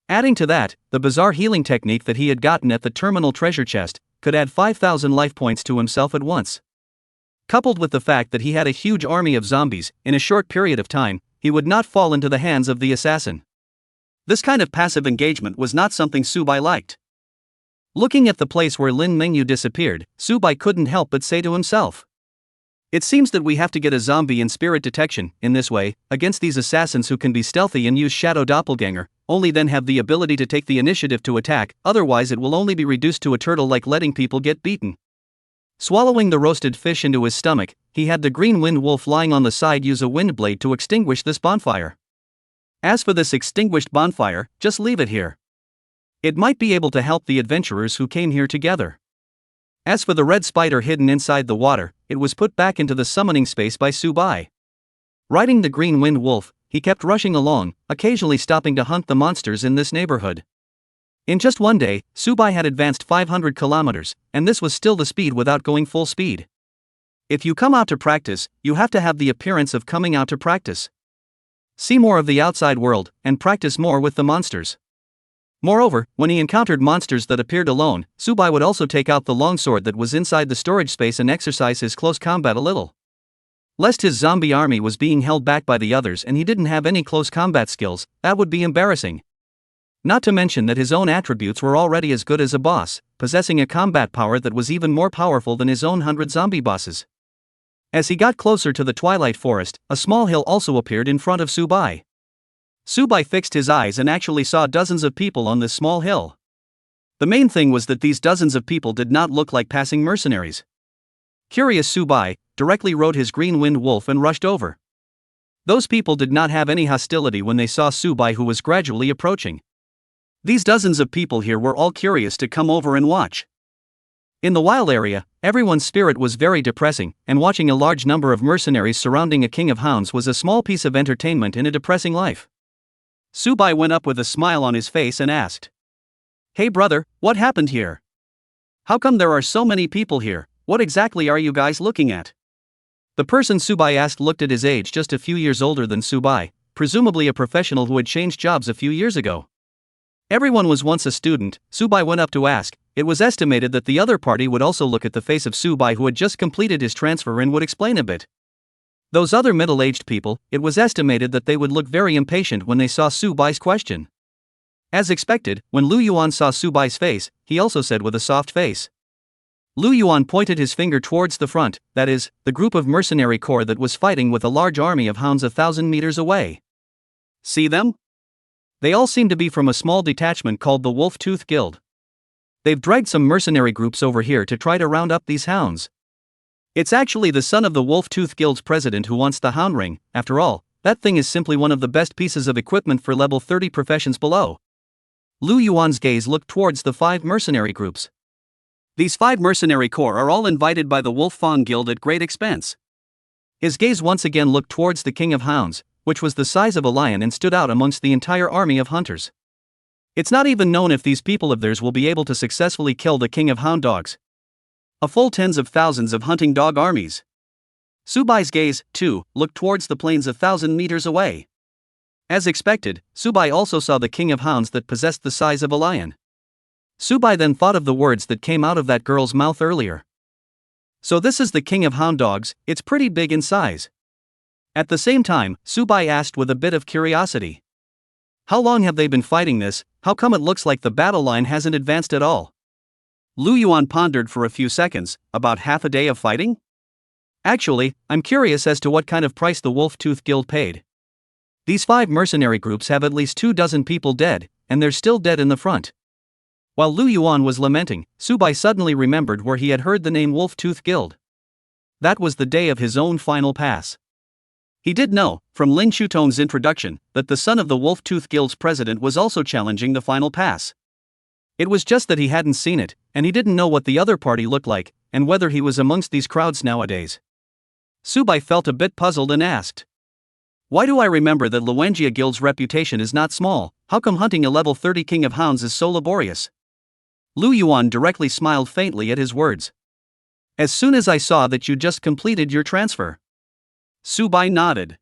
A: Adding to that, the bizarre healing technique that he had gotten at the terminal treasure chest could add 5,000 life points to himself at once. Coupled with the fact that he had a huge army of zombies, in a short period of time, he would not fall into the hands of the assassin. This kind of passive engagement was not something Subai liked. Looking at the place where Lin Mengyu disappeared, Subai couldn't help but say to himself, "It seems that we have to get a zombie in spirit detection, in this way, against these assassins who can be stealthy and use shadow doppelganger, only then have the ability to take the initiative to attack, otherwise it will only be reduced to a turtle like letting people get beaten." Swallowing the roasted fish into his stomach, he had the green wind wolf lying on the side use a wind blade to extinguish this bonfire. As for this extinguished bonfire, just leave it here. It might be able to help the adventurers who came here together. As for the red spider hidden inside the water, it was put back into the summoning space by Subai. Riding the green wind wolf, he kept rushing along, occasionally stopping to hunt the monsters in this neighborhood. In just one day, Subai had advanced 500 kilometers, and this was still the speed without going full speed. If you come out to practice, you have to have the appearance of coming out to practice. See more of the outside world, and practice more with the monsters. Moreover, when he encountered monsters that appeared alone, Subai would also take out the longsword that was inside the storage space and exercise his close combat a little. Lest his zombie army was being held back by the others and he didn't have any close combat skills, that would be embarrassing. Not to mention that his own attributes were already as good as a boss, possessing a combat power that was even more powerful than his own 100 zombie bosses. As he got closer to the Twilight Forest, a small hill also appeared in front of Subai. Subai fixed his eyes and actually saw dozens of people on this small hill. The main thing was that these dozens of people did not look like passing mercenaries. Curious, Subai directly rode his green wind wolf and rushed over. Those people did not have any hostility when they saw Subai, who was gradually approaching. These dozens of people here were all curious to come over and watch. In the wild area, everyone's spirit was very depressing, and watching a large number of mercenaries surrounding a king of hounds was a small piece of entertainment in a depressing life. Subai went up with a smile on his face and asked, "Hey brother, what happened here? How come there are so many people here? What exactly are you guys looking at?" The person Subai asked looked at his age, just a few years older than Subai, presumably a professional who had changed jobs a few years ago. Everyone was once a student. Subai went up to ask. It was estimated that the other party would also look at the face of Subai, who had just completed his transfer, and would explain a bit. Those other middle-aged people, it was estimated that they would look very impatient when they saw Subai's question. As expected, when Lu Yuan saw Subai's face, he also said with a soft face. Lu Yuan pointed his finger towards the front, that is, the group of mercenary corps that was fighting with a large army of hounds 1,000 meters away. "See them? They all seem to be from a small detachment called the Wolf Tooth Guild. They've dragged some mercenary groups over here to try to round up these hounds. It's actually the son of the Wolf Tooth Guild's president who wants the hound ring. After all, that thing is simply one of the best pieces of equipment for level 30 professions below." Lu Yuan's gaze looked towards the 5 mercenary groups. These 5 mercenary corps are all invited by the Wolf Fawn Guild at great expense. His gaze once again looked towards the King of Hounds, which was the size of a lion and stood out amongst the entire army of hunters. It's not even known if these people of theirs will be able to successfully kill the King of Hound Dogs. A full tens of thousands of hunting dog armies. Subai's gaze, too, looked towards the plains 1,000 meters away. As expected, Subai also saw the King of Hounds that possessed the size of a lion. Subai then thought of the words that came out of that girl's mouth earlier. So this is the King of Hound Dogs, it's pretty big in size. At the same time, Subai asked with a bit of curiosity. How long have they been fighting this? How come it looks like the battle line hasn't advanced at all? Lu Yuan pondered for a few seconds. About half a day of fighting? Actually, I'm curious as to what kind of price the Wolf Tooth Guild paid. These 5 mercenary groups have at least 24 people dead, and they're still dead in the front. While Lu Yuan was lamenting, Subai suddenly remembered where he had heard the name Wolf Tooth Guild. That was the day of his own final pass. He did know, from Lin Shutong's introduction, that the son of the Wolf Tooth Guild's president was also challenging the final pass. It was just that he hadn't seen it, and he didn't know what the other party looked like, and whether he was amongst these crowds nowadays. Subai felt a bit puzzled and asked. Why do I remember that Luenjia Guild's reputation is not small? How come hunting a level 30 King of Hounds is so laborious? Lu Yuan directly smiled faintly at his words. As soon as I saw that you just completed your transfer. Subai nodded.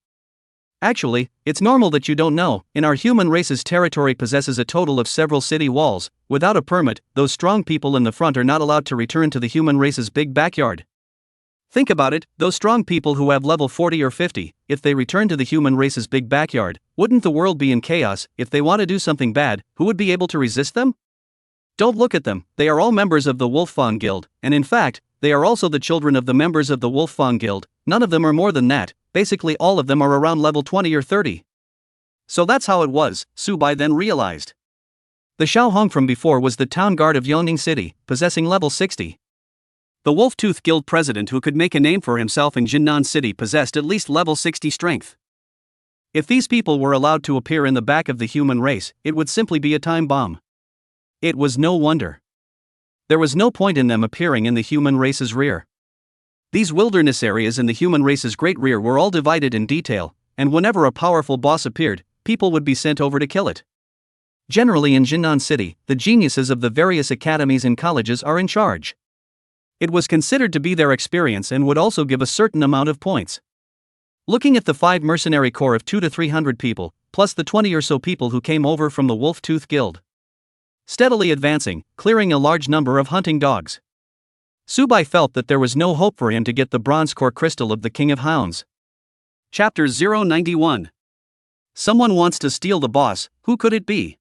A: Actually, it's normal that you don't know. In our human race's territory possesses a total of several city walls. Without a permit, those strong people in the front are not allowed to return to the human race's big backyard. Think about it, those strong people who have level 40 or 50, if they return to the human race's big backyard, wouldn't the world be in chaos? If they want to do something bad, who would be able to resist them? Don't look at them, they are all members of the Wolf Fawn Guild, and in fact, they are also the children of the members of the Wolf Fawn Guild. None of them are more than that, basically all of them are around level 20 or 30. So that's how it was, Subai then realized. The Xiao Hong from before was the town guard of Yongning City, possessing level 60. The Wolf Tooth Guild president who could make a name for himself in Jinnan City possessed at least level 60 strength. If these people were allowed to appear in the back of the human race, it would simply be a time bomb. It was no wonder. There was no point in them appearing in the human race's rear. These wilderness areas in the human race's great rear were all divided in detail, and whenever a powerful boss appeared, people would be sent over to kill it. Generally in Jinnan City, the geniuses of the various academies and colleges are in charge. It was considered to be their experience and would also give a certain amount of points. Looking at the 5 mercenary corps of 200 to 300 people, plus the 20 or so people who came over from the Wolf Tooth Guild. Steadily advancing, clearing a large number of hunting dogs. Subai felt that there was no hope for him to get the bronze core crystal of the King of Hounds. Chapter 091. Someone wants to steal the boss, who could it be?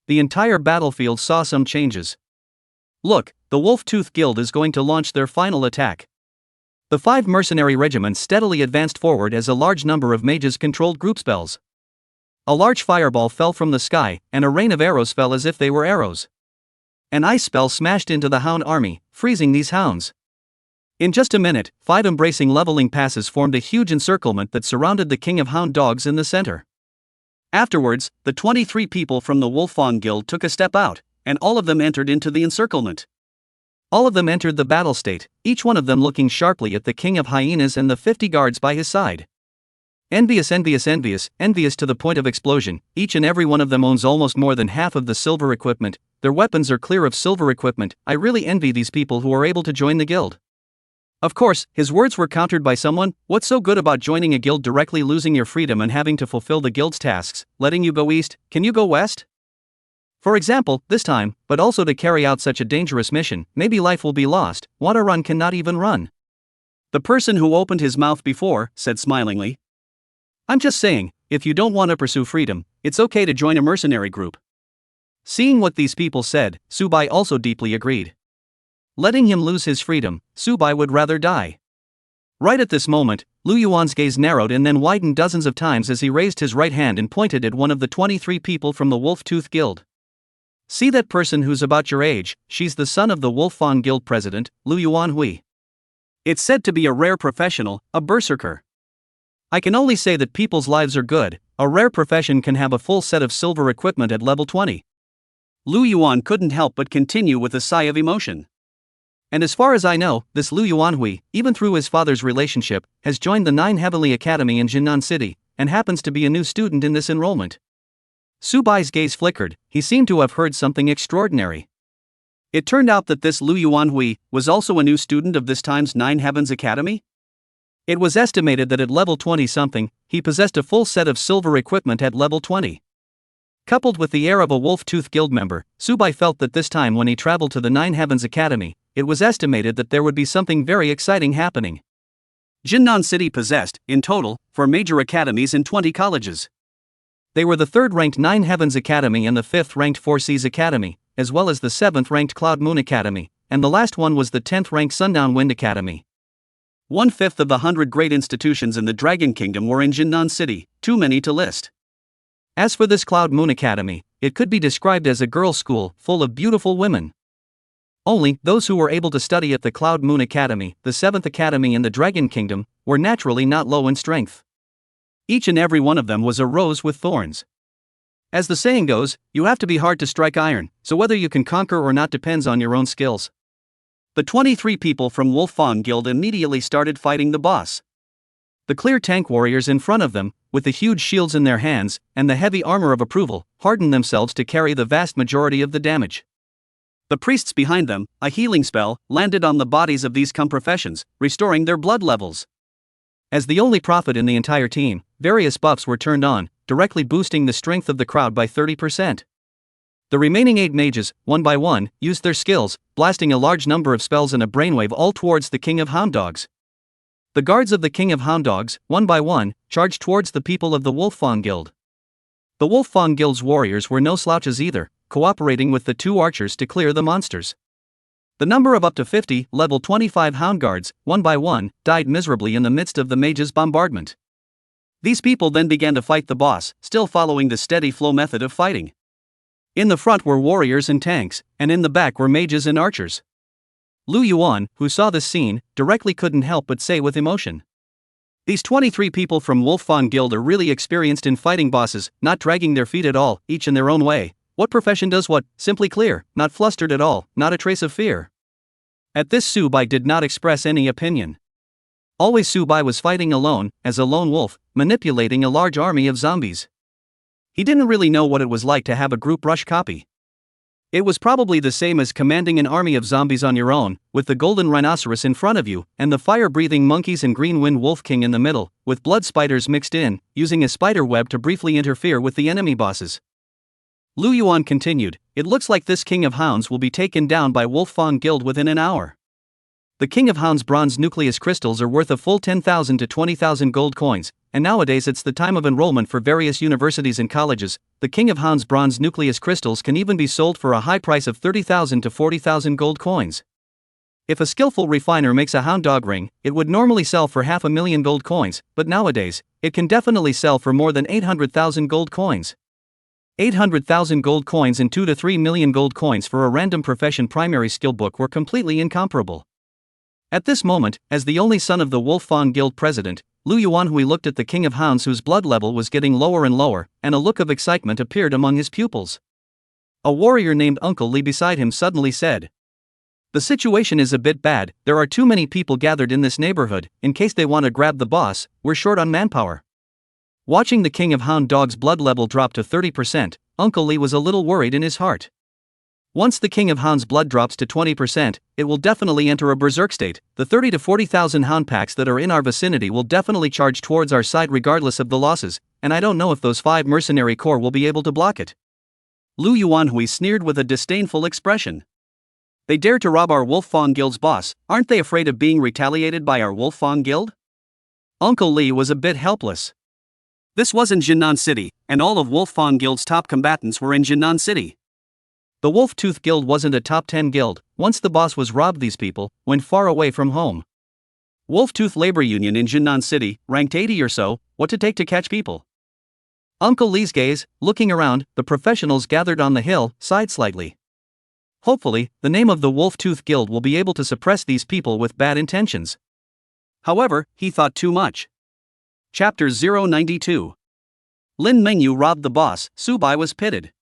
A: The entire battlefield saw some changes. Look, the Wolf Tooth Guild is going to launch their final attack. The 5 mercenary regiments steadily advanced forward as a large number of mages controlled group spells. A large fireball fell from the sky, and a rain of arrows fell as if they were arrows. An ice spell smashed into the hound army, freezing these hounds. In just a minute, 5 embracing leveling passes formed a huge encirclement that surrounded the King of Hound Dogs in the center. Afterwards, the 23 people from the Wolf Fawn Guild took a step out, and all of them entered into the encirclement. All of them entered the battle state, each one of them looking sharply at the King of Hyenas and the 50 guards by his side. Envious, envious, envious, envious to the point of explosion. Each and every one of them owns almost more than half of the silver equipment. Their weapons are clear of silver equipment. I really envy these people who are able to join the guild. Of course, his words were countered by someone. What's so good about joining a guild, directly losing your freedom and having to fulfill the guild's tasks? Letting you go east, can you go west? For example, this time, but also to carry out such a dangerous mission, maybe life will be lost. Wanna run, cannot even run. The person who opened his mouth before said smilingly. I'm just saying, if you don't want to pursue freedom, it's okay to join a mercenary group. Seeing what these people said, Subai also deeply agreed. Letting him lose his freedom, Subai would rather die. Right at this moment, Lu Yuan's gaze narrowed and then widened dozens of times as he raised his right hand and pointed at one of the 23 people from the Wolf Tooth Guild. See that person who's about your age? She's the son of the Wolf Fawn Guild president, Lu Yuan Hui. It's said to be a rare professional, a berserker. I can only say that people's lives are good. A rare profession can have a full set of silver equipment at level 20. Lu Yuan couldn't help but continue with a sigh of emotion. And as far as I know, this Lu Yuanhui, even through his father's relationship, has joined the 9 Heavenly Academy in Jinnan City, and happens to be a new student in this enrollment. Su Bai's gaze flickered, he seemed to have heard something extraordinary. It turned out that this Lu Yuanhui was also a new student of this time's 9 Heavens Academy? It was estimated that at level 20-something, he possessed a full set of silver equipment at level 20. Coupled with the air of a Wolf-Tooth Guild member, Su Bai felt that this time when he traveled to the 9 Heavens Academy, it was estimated that there would be something very exciting happening. Jinnan City possessed, in total, 4 major academies and 20 colleges. They were the 3rd-ranked 9 Heavens Academy and the 5th-ranked 4 Seas Academy, as well as the 7th-ranked Cloud Moon Academy, and the last one was the 10th-ranked Sundown Wind Academy. 1/5 of the 100 great institutions in the Dragon Kingdom were in Jinnan City, too many to list. As for this Cloud Moon Academy, it could be described as a girls' school full of beautiful women. Only, those who were able to study at the Cloud Moon Academy, the 7th Academy in the Dragon Kingdom, were naturally not low in strength. Each and every one of them was a rose with thorns. As the saying goes, you have to be hard to strike iron, so whether you can conquer or not depends on your own skills. The 23 people from Wolf Fang Guild immediately started fighting the boss. The clear tank warriors in front of them, with the huge shields in their hands, and the heavy armor of approval, hardened themselves to carry the vast majority of the damage. The priests behind them, a healing spell, landed on the bodies of these professions, restoring their blood levels. As the only prophet in the entire team, various buffs were turned on, directly boosting the strength of the crowd by 30%. The remaining 8 mages, one by one, used their skills, blasting a large number of spells in a brainwave all towards the King of Hound Dogs. The guards of the King of Hound Dogs, one by one, charged towards the people of the Wolf Fang Guild. The Wolf Fang Guild's warriors were no slouches either, cooperating with the 2 archers to clear the monsters. The number of up to 50, level 25 Hound Guards, one by one, died miserably in the midst of the mages' bombardment. These people then began to fight the boss, still following the steady flow method of fighting. In the front were warriors and tanks, and in the back were mages and archers. Lu Yuan, who saw this scene, directly couldn't help but say with emotion, "These 23 people from Wolf Fang Guild are really experienced in fighting bosses, not dragging their feet at all, each in their own way. What profession does what? Simply clear, not flustered at all, not a trace of fear." At this Su Bai did not express any opinion. Always Su Bai was fighting alone, as a lone wolf, manipulating a large army of zombies. He didn't really know what it was like to have a group rush copy. It was probably the same as commanding an army of zombies on your own, with the golden rhinoceros in front of you, and the fire-breathing monkeys and green wind wolf king in the middle, with blood spiders mixed in, using a spider web to briefly interfere with the enemy bosses. Lu Yuan continued, "It looks like this King of Hounds will be taken down by Wolf Fang Guild within an hour. The King of Hounds bronze nucleus crystals are worth a full 10,000 to 20,000 gold coins, and nowadays it's the time of enrollment for various universities and colleges. The King of Hounds bronze nucleus crystals can even be sold for a high price of 30,000 to 40,000 gold coins. If a skillful refiner makes a hound dog ring, it would normally sell for 500,000 gold coins, but nowadays, it can definitely sell for more than 800,000 gold coins. 800,000 gold coins and 2 to 3 million gold coins for a random profession primary skill book were completely incomparable." At this moment, as the only son of the Wolf Fang Guild president, Lu Yuanhui looked at the King of Hounds whose blood level was getting lower and lower, and a look of excitement appeared among his pupils. A warrior named Uncle Li beside him suddenly said, "The situation is a bit bad, there are too many people gathered in this neighborhood, in case they want to grab the boss, we're short on manpower." Watching the King of Hound Dog's blood level drop to 30%, Uncle Li was a little worried in his heart. Once the King of Hounds' blood drops to 20%, it will definitely enter a berserk state. The 30 to 40,000 hound packs that are in our vicinity will definitely charge towards our side regardless of the losses, and I don't know if those 5 mercenary corps will be able to block it. Lu Yuanhui sneered with a disdainful expression. "They dare to rob our Wolf Fang Guild's boss, aren't they afraid of being retaliated by our Wolf Fang Guild?" Uncle Li was a bit helpless. This was in Jinnan City, and all of Wolf Fang Guild's top combatants were in Jinnan City. The Wolf Tooth Guild wasn't a top 10 guild. Once the boss was robbed, these people went far away from home. Wolf Tooth Labor Union in Jinnan City, ranked 80 or so, what to take to catch people. Uncle Li's gaze, looking around, the professionals gathered on the hill, sighed slightly. Hopefully, the name of the Wolf Tooth Guild will be able to suppress these people with bad intentions. However, he thought too much. Chapter 092. Lin Mengyu robbed the boss, Su Bai was pitted.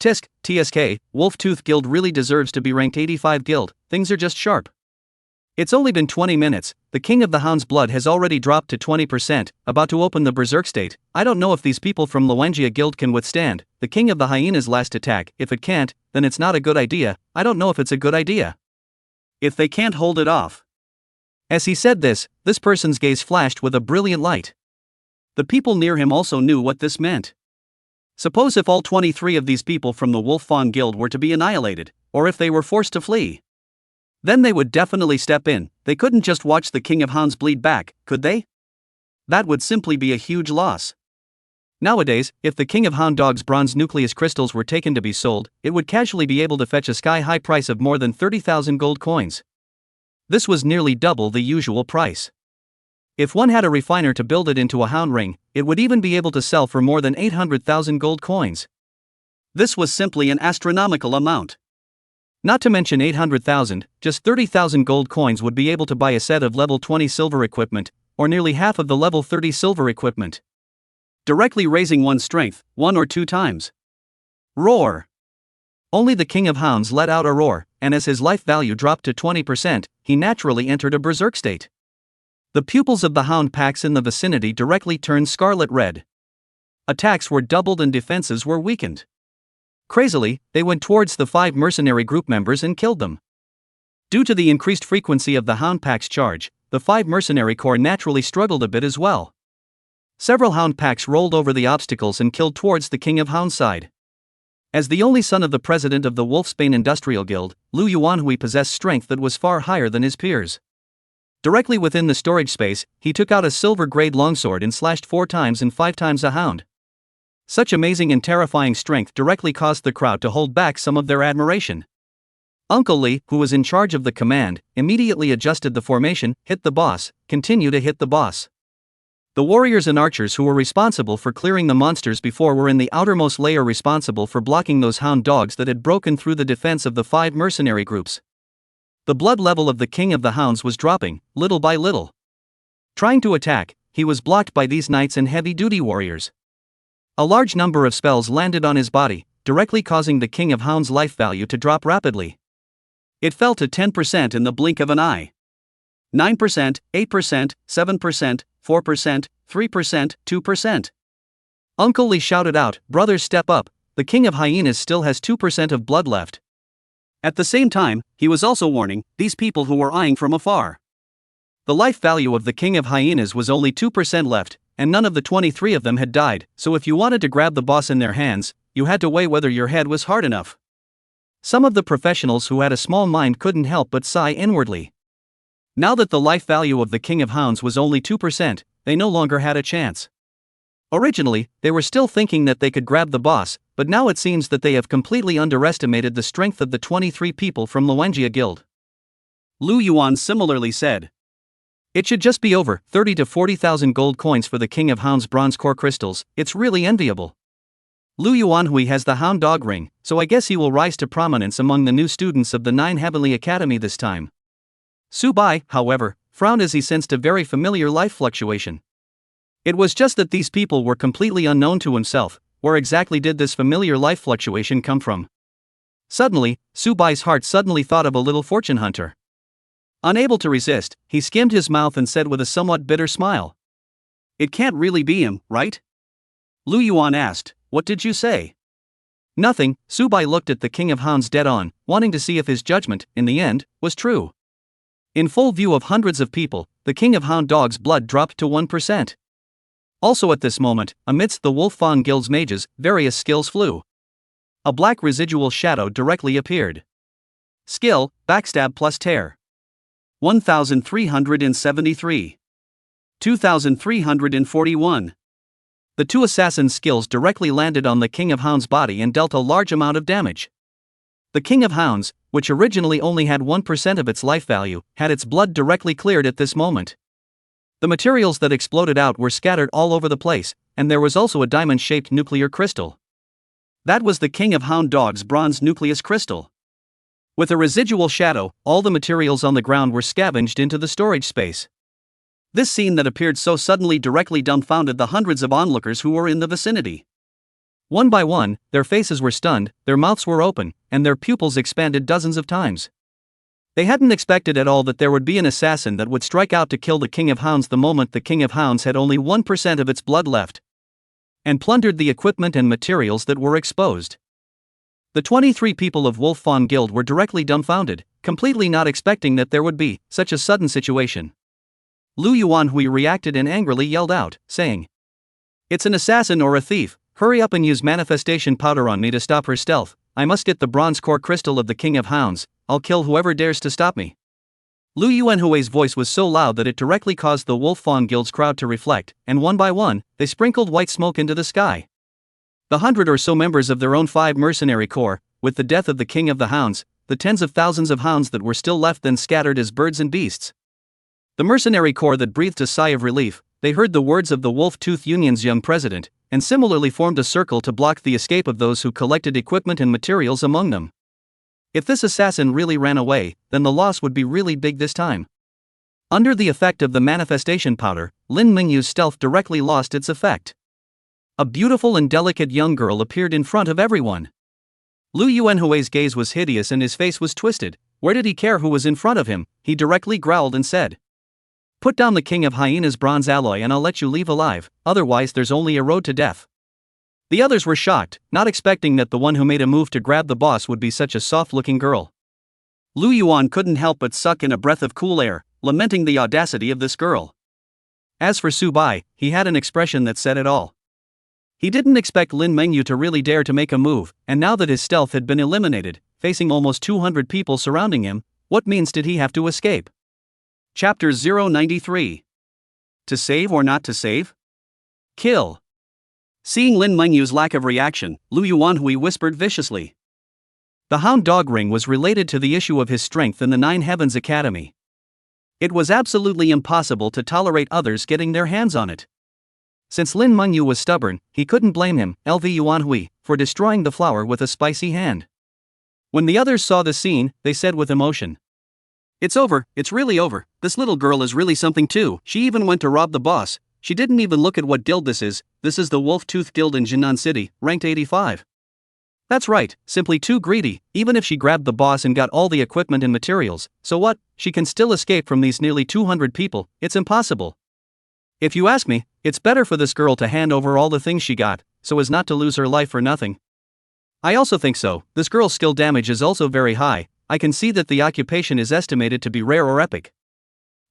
A: Tisk, TSK, Wolf Tooth Guild really deserves to be ranked 85 guild, things are just sharp. It's only been 20 minutes, the King of the Hound's blood has already dropped to 20%, about to open the Berserk state. I don't know if these people from Luengia Guild can withstand the King of the Hyena's last attack. If it can't, then it's not a good idea. I don't know if it's a good idea. If they can't hold it off. As he said this person's gaze flashed with a brilliant light. The people near him also knew what this meant. Suppose if all 23 of these people from the Wolf Fawn Guild were to be annihilated, or if they were forced to flee. Then they would definitely step in. They couldn't just watch the King of Hounds bleed back, could they? That would simply be a huge loss. Nowadays, if the King of Hound Dog's bronze nucleus crystals were taken to be sold, it would casually be able to fetch a sky-high price of more than 30,000 gold coins. This was nearly double the usual price. If one had a refiner to build it into a hound ring, it would even be able to sell for more than 800,000 gold coins. This was simply an astronomical amount. Not to mention 800,000, just 30,000 gold coins would be able to buy a set of level 20 silver equipment, or nearly half of the level 30 silver equipment. Directly raising one's strength, 1 or 2 times. Roar! Only the King of Hounds let out a roar, and as his life value dropped to 20%, he naturally entered a berserk state. The pupils of the hound packs in the vicinity directly turned scarlet red. Attacks were doubled and defenses were weakened. Crazily, they went towards the 5 mercenary group members and killed them. Due to the increased frequency of the hound pack's charge, the 5 mercenary corps naturally struggled a bit as well. Several hound packs rolled over the obstacles and killed towards the King of Hounds side. As the only son of the president of the Wolfsbane Industrial Guild, Lu Yuanhui possessed strength that was far higher than his peers. Directly within the storage space, he took out a silver-grade longsword and slashed 4 times and 5 times a hound. Such amazing and terrifying strength directly caused the crowd to hold back some of their admiration. Uncle Li, who was in charge of the command, immediately adjusted the formation, hit the boss, continue to hit the boss. The warriors and archers who were responsible for clearing the monsters before were in the outermost layer responsible for blocking those hound dogs that had broken through the defense of the 5 mercenary groups. The blood level of the King of the Hounds was dropping, little by little. Trying to attack, he was blocked by these knights and heavy-duty warriors. A large number of spells landed on his body, directly causing the King of Hounds' life value to drop rapidly. It fell to 10% in the blink of an eye. 9%, 8%, 7%, 4%, 3%, 2%. Uncle Li shouted out, "Brothers, step up, the King of Hyenas still has 2% of blood left." At the same time, he was also warning these people who were eyeing from afar. The life value of the King of Hyenas was only 2% left, and none of the 23 of them had died, so if you wanted to grab the boss in their hands, you had to weigh whether your head was hard enough. Some of the professionals who had a small mind couldn't help but sigh inwardly. Now that the life value of the King of Hounds was only 2%, they no longer had a chance. Originally, they were still thinking that they could grab the boss, but now it seems that they have completely underestimated the strength of the 23 people from Luengia Guild. Lu Yuan similarly said, "It should just be over 30 to 40,000 gold coins for the King of Hounds bronze core crystals, it's really enviable. Lu Yuanhui has the Hound Dog Ring, so I guess he will rise to prominence among the new students of the 9 Heavenly Academy this time." Su Bai, however, frowned as he sensed a very familiar life fluctuation. It was just that these people were completely unknown to himself. Where exactly did this familiar life fluctuation come from? Suddenly, Su Bai's heart suddenly thought of a little fortune hunter. Unable to resist, he skimmed his mouth and said with a somewhat bitter smile, "It can't really be him, right?" Lu Yuan asked, "What did you say?" "Nothing." Su Bai looked at the King of Hounds dead on, wanting to see if his judgment, in the end, was true. In full view of hundreds of people, the King of Hound Dog's blood dropped to 1%. Also at this moment, amidst the Wolf Fawn Guild's mages, various skills flew. A black residual shadow directly appeared. Skill, Backstab plus Tear. 1373. 2341. The 2 assassin skills directly landed on the King of Hounds' body and dealt a large amount of damage. The King of Hounds, which originally only had 1% of its life value, had its blood directly cleared at this moment. The materials that exploded out were scattered all over the place, and there was also a diamond-shaped nuclear crystal. That was the King of Hound Dog's bronze nucleus crystal. With a residual shadow, all the materials on the ground were scavenged into the storage space. This scene that appeared so suddenly directly dumbfounded the hundreds of onlookers who were in the vicinity. One by one, their faces were stunned, their mouths were open, and their pupils expanded dozens of times. They hadn't expected at all that there would be an assassin that would strike out to kill the King of Hounds the moment the King of Hounds had only 1% of its blood left, and plundered the equipment and materials that were exposed. The 23 people of Wolf Fawn Guild were directly dumbfounded, completely not expecting that there would be such a sudden situation. Lu Yuanhui reacted and angrily yelled out, saying, "It's an assassin or a thief, hurry up and use manifestation powder on me to stop her stealth. I must get the bronze core crystal of the King of Hounds, I'll kill whoever dares to stop me." Lu Yuanhui's voice was so loud that it directly caused the Wolf Fawn Guild's crowd to reflect, and one by one, they sprinkled white smoke into the sky. The 100 or so members of their own 5 mercenary corps, with the death of the King of the Hounds, the tens of thousands of hounds that were still left then scattered as birds and beasts. The mercenary corps that breathed a sigh of relief, they heard the words of the Wolf Tooth Union's young president, and similarly formed a circle to block the escape of those who collected equipment and materials among them. If this assassin really ran away, then the loss would be really big this time. Under the effect of the manifestation powder, Lin Mingyu's stealth directly lost its effect. A beautiful and delicate young girl appeared in front of everyone. Lu Yuanhui's gaze was hideous and his face was twisted. Where did he care who was in front of him? He directly growled and said, "Put down the King of Hyena's bronze alloy and I'll let you leave alive, otherwise there's only a road to death." The others were shocked, not expecting that the one who made a move to grab the boss would be such a soft-looking girl. Lu Yuan couldn't help but suck in a breath of cool air, lamenting the audacity of this girl. As for Su Bai, he had an expression that said it all. He didn't expect Lin Mengyu to really dare to make a move, and now that his stealth had been eliminated, facing almost 200 people surrounding him, what means did he have to escape? Chapter 093. To save or not to save? Kill. Seeing Lin Mengyu's lack of reaction, Lu Yuanhui whispered viciously. The Hound Dog Ring was related to the issue of his strength in the Nine Heavens Academy. It was absolutely impossible to tolerate others getting their hands on it. Since Lin Mengyu was stubborn, he couldn't blame him, Lv Yuanhui, for destroying the flower with a spicy hand. When the others saw the scene, they said with emotion, "It's over, it's really over, this little girl is really something too, she even went to rob the boss, she didn't even look at what guild this is the Wolf Tooth Guild in Jinan City, ranked 85. That's right, simply too greedy, even if she grabbed the boss and got all the equipment and materials, so what, she can still escape from these nearly 200 people, it's impossible. If you ask me, it's better for this girl to hand over all the things she got, so as not to lose her life for nothing. I also think so, this girl's skill damage is also very high, I can see that the occupation is estimated to be rare or epic.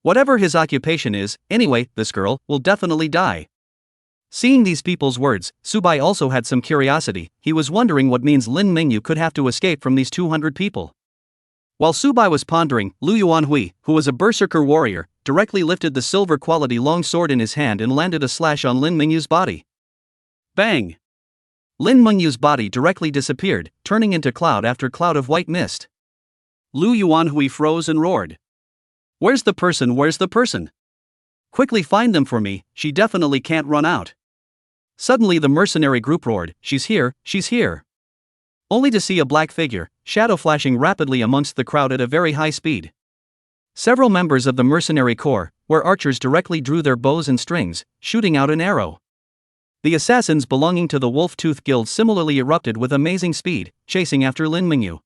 A: Whatever his occupation is, anyway, this girl will definitely die." Seeing these people's words, Su Bai also had some curiosity, he was wondering what means Lin Mengyu could have to escape from these 200 people. While Su Bai was pondering, Lu Yuanhui, who was a berserker warrior, directly lifted the silver quality long sword in his hand and landed a slash on Lin Mengyu's body. Bang! Lin Mengyu's body directly disappeared, turning into cloud after cloud of white mist. Lu Yuanhui froze and roared. Where's the person? Where's the person? Quickly find them for me, she definitely can't run out." Suddenly the mercenary group roared, "She's here, she's here." Only to see a black figure, shadow flashing rapidly amongst the crowd at a very high speed. Several members of the mercenary corps, where archers directly drew their bows and strings, shooting out an arrow. The assassins belonging to the Wolf Tooth Guild similarly erupted with amazing speed, chasing after Lin Mengyu.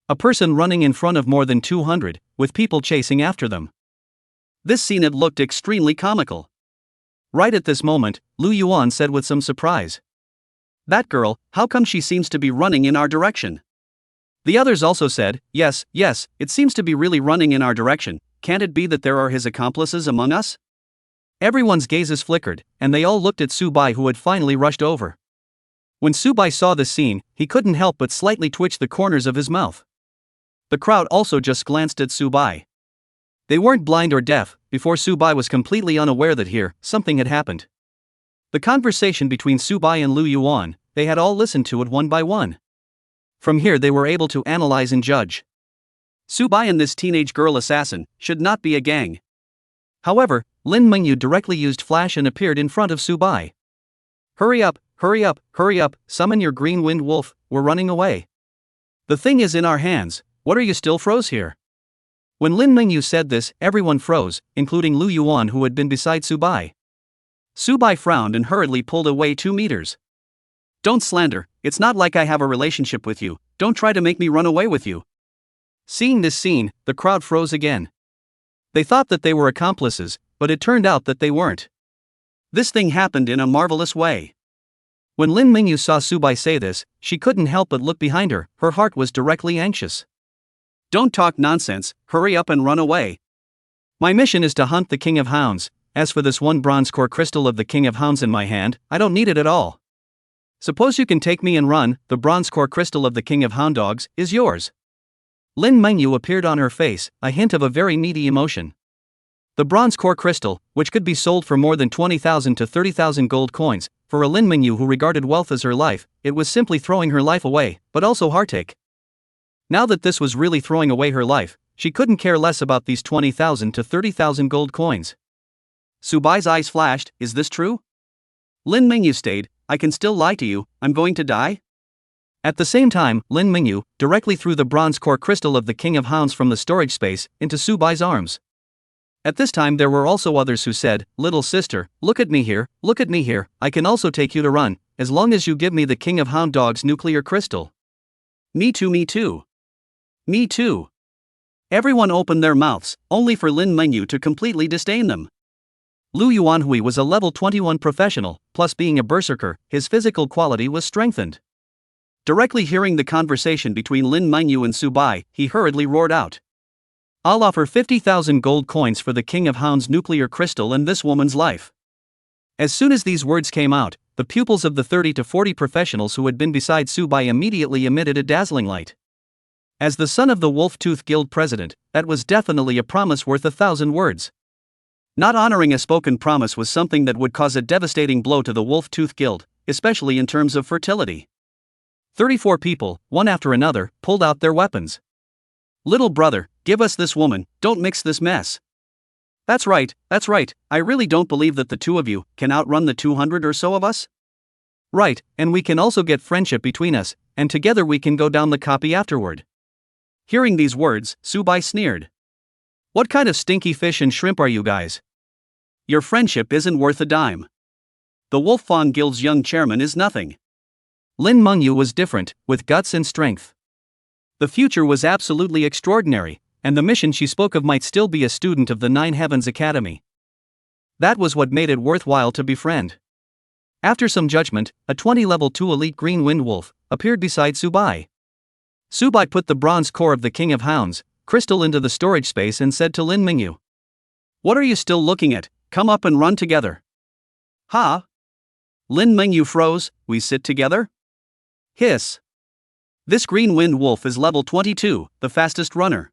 A: A person running in front of more than 200, with people chasing after them. This scene had looked extremely comical. Right at this moment, Lu Yuan said with some surprise, "That girl, how come she seems to be running in our direction?" The others also said, yes, it seems to be really running in our direction, can't it be that there are his accomplices among us?" Everyone's gazes flickered, and they all looked at Su Bai, who had finally rushed over. When Su Bai saw this scene, he couldn't help but slightly twitch the corners of his mouth. The crowd also just glanced at Su Bai. They weren't blind or deaf, before Su Bai was completely unaware that here, something had happened. The conversation between Su Bai and Lu Yuan, they had all listened to it one by one. From here they were able to analyze and judge. Su Bai and this teenage girl assassin should not be a gang. However, Lin Mengyu directly used flash and appeared in front of Su Bai. Hurry up, hurry up, hurry up, summon your green wind wolf, we're running away. The thing is in our hands, what are you still froze here?" When Lin Mengyu said this, everyone froze, including Lu Yuan, who had been beside Su Bai. Su Bai frowned and hurriedly pulled away 2 meters. Don't slander, it's not like I have a relationship with you, don't try to make me run away with you. Seeing this scene, the crowd froze again. They thought that they were accomplices, but it turned out that they weren't. This thing happened in a marvelous way. When Lin Mingyu saw Subai say this, she couldn't help but look behind her, her heart was directly anxious. Don't talk nonsense, hurry up and run away. My mission is to hunt the King of Hounds. As for this one bronze core crystal of the King of Hounds in my hand, I don't need it at all. Suppose you can take me and run, the bronze core crystal of the King of Hound Dogs is yours. Lin Mingyu appeared on her face, a hint of a very needy emotion. The bronze core crystal, which could be sold for more than 20,000 to 30,000 gold coins, for a Lin Mingyu who regarded wealth as her life, it was simply throwing her life away, but also heartache. Now that this was really throwing away her life, she couldn't care less about these 20,000 to 30,000 gold coins. Subai's eyes flashed, is this true? Lin Mingyu stayed, I can still lie to you, I'm going to die? At the same time, Lin Mingyu directly threw the bronze core crystal of the King of Hounds from the storage space into Subai's arms. At this time there were also others who said, little sister, look at me here, I can also take you to run, as long as you give me the King of Hound Dogs nuclear crystal. Me too, me too. Me too. Everyone opened their mouths, only for Lin Mingyu to completely disdain them. Lu Yuanhui was a level 21 professional, plus being a berserker, his physical quality was strengthened. Directly hearing the conversation between Lin Mingyu and Subai, he hurriedly roared out. I'll offer 50,000 gold coins for the King of Hounds nuclear crystal and this woman's life. As soon as these words came out, the pupils of the 30 to 40 professionals who had been beside Subai immediately emitted a dazzling light. As the son of the Wolf-Tooth Guild president, that was definitely a promise worth 1,000 words. Not honoring a spoken promise was something that would cause a devastating blow to the Wolf-Tooth Guild, especially in terms of fertility. 34 people, one after another, pulled out their weapons. Little brother, give us this woman, don't mix this mess. That's right, I really don't believe that the two of you can outrun the 200 or so of us. Right, and we can also get friendship between us, and together we can go down the copy afterward. Hearing these words, Subai sneered. What kind of stinky fish and shrimp are you guys? Your friendship isn't worth a dime. The Wolf Fawn Guild's young chairman is nothing. Lin Mingyu was different, with guts and strength. The future was absolutely extraordinary, and the mission she spoke of might still be a student of the Nine Heavens Academy. That was what made it worthwhile to befriend. After some judgment, a 20 level 2 elite green wind wolf appeared beside Subai. Subai put the bronze core of the King of Hounds crystal into the storage space and said to Lin Mingyu. What are you still looking at? Come up and run together. Ha! Lin Mingyu froze, we sit together? Hiss. This green wind wolf is level 22, the fastest runner.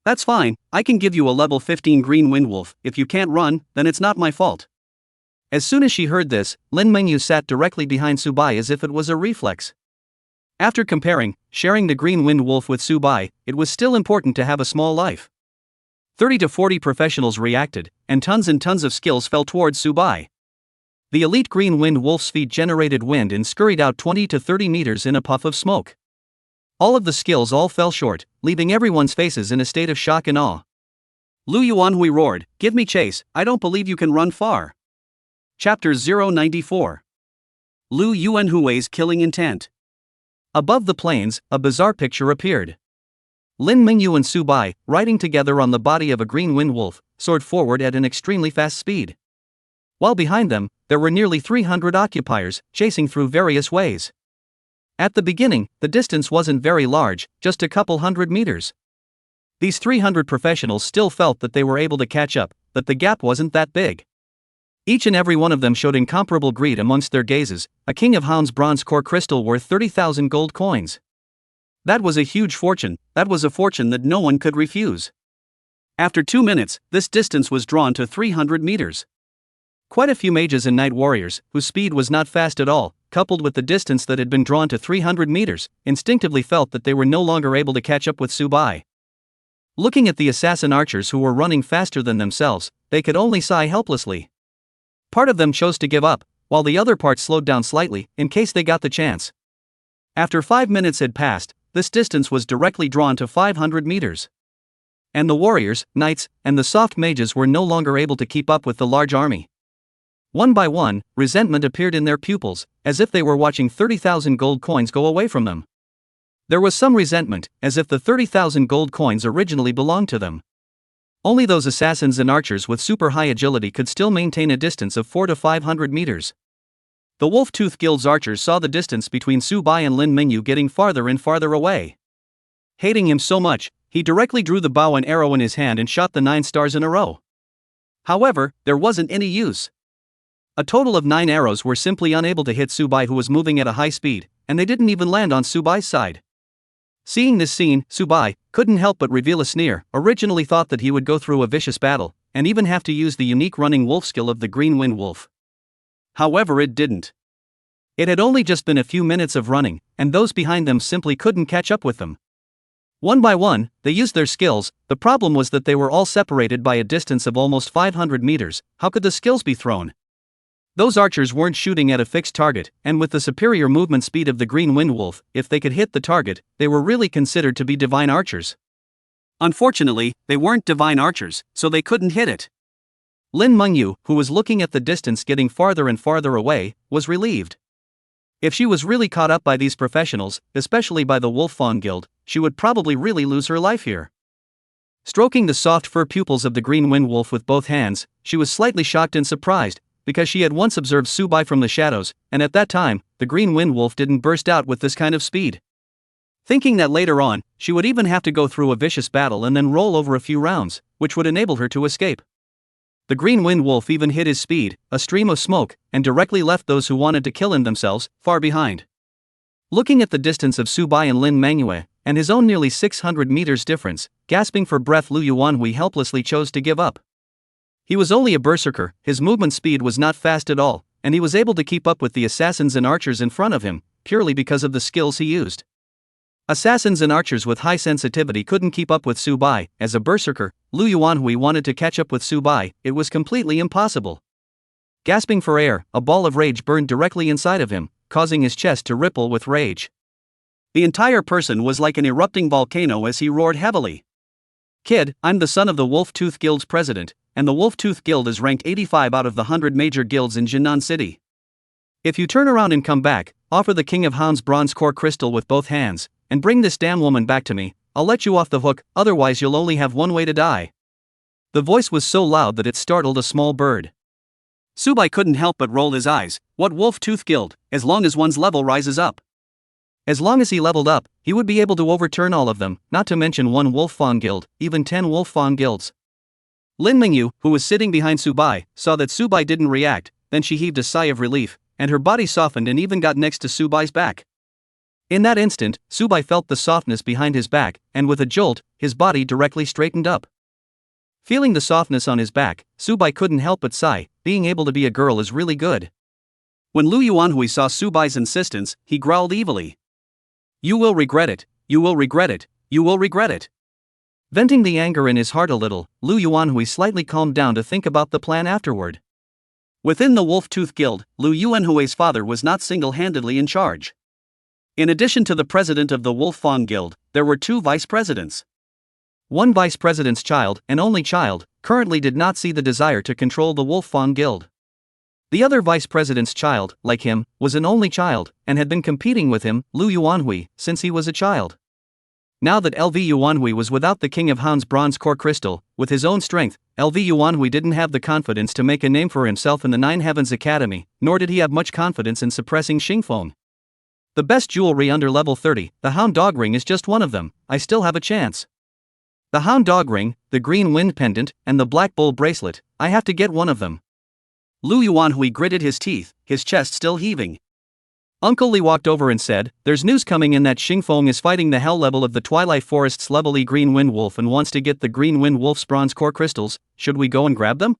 A: That's fine, I can give you a level 15 green wind wolf, if you can't run, then it's not my fault. As soon as she heard this, Lin Mingyu sat directly behind Subai as if it was a reflex. After sharing the green wind wolf with Subai, it was still important to have a small life. 30 to 40 professionals reacted, and tons of skills fell towards Subai. The elite green wind wolf's feet generated wind and scurried out 20 to 30 meters in a puff of smoke. All of the skills fell short, leaving everyone's faces in a state of shock and awe. Lu Yuanhui roared, give me chase, I don't believe you can run far. Chapter 094. Lu Yuanhui's killing intent. Above the plains, a bizarre picture appeared. Lin Mingyu and Subai, riding together on the body of a green wind wolf, soared forward at an extremely fast speed. While behind them, there were nearly 300 occupiers, chasing through various ways. At the beginning, the distance wasn't very large, just a couple hundred meters. These 300 professionals still felt that they were able to catch up, but the gap wasn't that big. Each and every one of them showed incomparable greed amongst their gazes, a King of Hounds bronze core crystal worth 30,000 gold coins. That was a huge fortune, that was a fortune that no one could refuse. After 2 minutes, this distance was drawn to 300 meters. Quite a few mages and night warriors, whose speed was not fast at all, coupled with the distance that had been drawn to 300 meters, instinctively felt that they were no longer able to catch up with Subai. Looking at the assassin archers who were running faster than themselves, they could only sigh helplessly. Part of them chose to give up, while the other part slowed down slightly, in case they got the chance. After 5 minutes had passed, this distance was directly drawn to 500 meters. And the warriors, knights, and the soft mages were no longer able to keep up with the large army. One by one, resentment appeared in their pupils, as if they were watching 30,000 gold coins go away from them. There was some resentment, as if the 30,000 gold coins originally belonged to them. Only those assassins and archers with super high agility could still maintain a distance of 400 to 500 meters. The Wolf-Tooth Guild's archers saw the distance between Su Bai and Lin Mingyu getting farther and farther away. Hating him so much, he directly drew the bow and arrow in his hand and shot the 9 stars in a row. However, there wasn't any use. A total of 9 arrows were simply unable to hit Su Bai, who was moving at a high speed, and they didn't even land on Su Bai's side. Seeing this scene, Su Bai couldn't help but reveal a sneer. Originally thought that he would go through a vicious battle, and even have to use the unique running wolf skill of the Green Wind Wolf. However, it didn't. It had only just been a few minutes of running, and those behind them simply couldn't catch up with them. One by one, they used their skills. The problem was that they were all separated by a distance of almost 500 meters. How could the skills be thrown? Those archers weren't shooting at a fixed target, and with the superior movement speed of the Green Wind Wolf, if they could hit the target, they were really considered to be divine archers. Unfortunately, they weren't divine archers, so they couldn't hit it. Lin Mingyu, who was looking at the distance getting farther and farther away, was relieved. If she was really caught up by these professionals, especially by the Wolf Fawn Guild, she would probably really lose her life here. Stroking the soft fur pupils of the Green Wind Wolf with both hands, she was slightly shocked and surprised, because she had once observed Su Bai from the shadows, and at that time, the Green Wind Wolf didn't burst out with this kind of speed. Thinking that later on, she would even have to go through a vicious battle and then roll over a few rounds, which would enable her to escape. The Green Wind Wolf even hit his speed, a stream of smoke, and directly left those who wanted to kill him themselves far behind. Looking at the distance of Su Bai and Lin Mingyu, and his own nearly 600 meters difference, gasping for breath, Lu Yuanhui helplessly chose to give up. He was only a berserker, his movement speed was not fast at all, and he was able to keep up with the assassins and archers in front of him, purely because of the skills he used. Assassins and archers with high sensitivity couldn't keep up with Su Bai. As a berserker, Lu Yuanhui wanted to catch up with Su Bai. It was completely impossible. Gasping for air, a ball of rage burned directly inside of him, causing his chest to ripple with rage. The entire person was like an erupting volcano as he roared heavily. "Kid, I'm the son of the Wolf-Tooth Guild's president, and the Wolf-Tooth Guild is ranked 85 out of the 100 major guilds in Jinan City. If you turn around and come back, offer the King of Hound's bronze core crystal with both hands, and bring this damn woman back to me, I'll let you off the hook, otherwise you'll only have one way to die." The voice was so loud that it startled a small bird. Su Bai couldn't help but roll his eyes. What Wolf-Tooth Guild, as long as one's level rises up? As long as he leveled up, he would be able to overturn all of them, not to mention one Wolf Fawn Guild, even 10 Wolf Fawn Guilds. Lin Mingyu, who was sitting behind Su Bai, saw that Su Bai didn't react, then she heaved a sigh of relief, and her body softened and even got next to Su Bai's back. In that instant, Su Bai felt the softness behind his back, and with a jolt, his body directly straightened up. Feeling the softness on his back, Su Bai couldn't help but sigh. Being able to be a girl is really good. When Lu Yuanhui saw Su Bai's insistence, he growled evilly. "You will regret it, you will regret it, you will regret it." Venting the anger in his heart a little, Lu Yuanhui slightly calmed down to think about the plan afterward. Within the Wolf-Tooth Guild, Lu Yuanhui's father was not single-handedly in charge. In addition to the president of the Wolf Fawn Guild, there were 2 vice presidents. One vice president's child, an only child, currently did not see the desire to control the Wolf Fawn Guild. The other vice president's child, like him, was an only child, and had been competing with him, Lu Yuanhui, since he was a child. Now that LV Yuanhui was without the King of Hound's bronze core crystal, with his own strength, LV Yuanhui didn't have the confidence to make a name for himself in the Nine Heavens Academy, nor did he have much confidence in suppressing Xingfeng. The best jewelry under level 30, the Hound Dog Ring, is just one of them. I still have a chance. The Hound Dog Ring, the Green Wind Pendant, and the Black Bull Bracelet, I have to get one of them. Lu Yuanhui gritted his teeth, his chest still heaving. Uncle Li walked over and said, "There's news coming in that Xingfeng is fighting the hell level of the Twilight Forest's level E Green Wind Wolf and wants to get the Green Wind Wolf's bronze core crystals. Should we go and grab them?"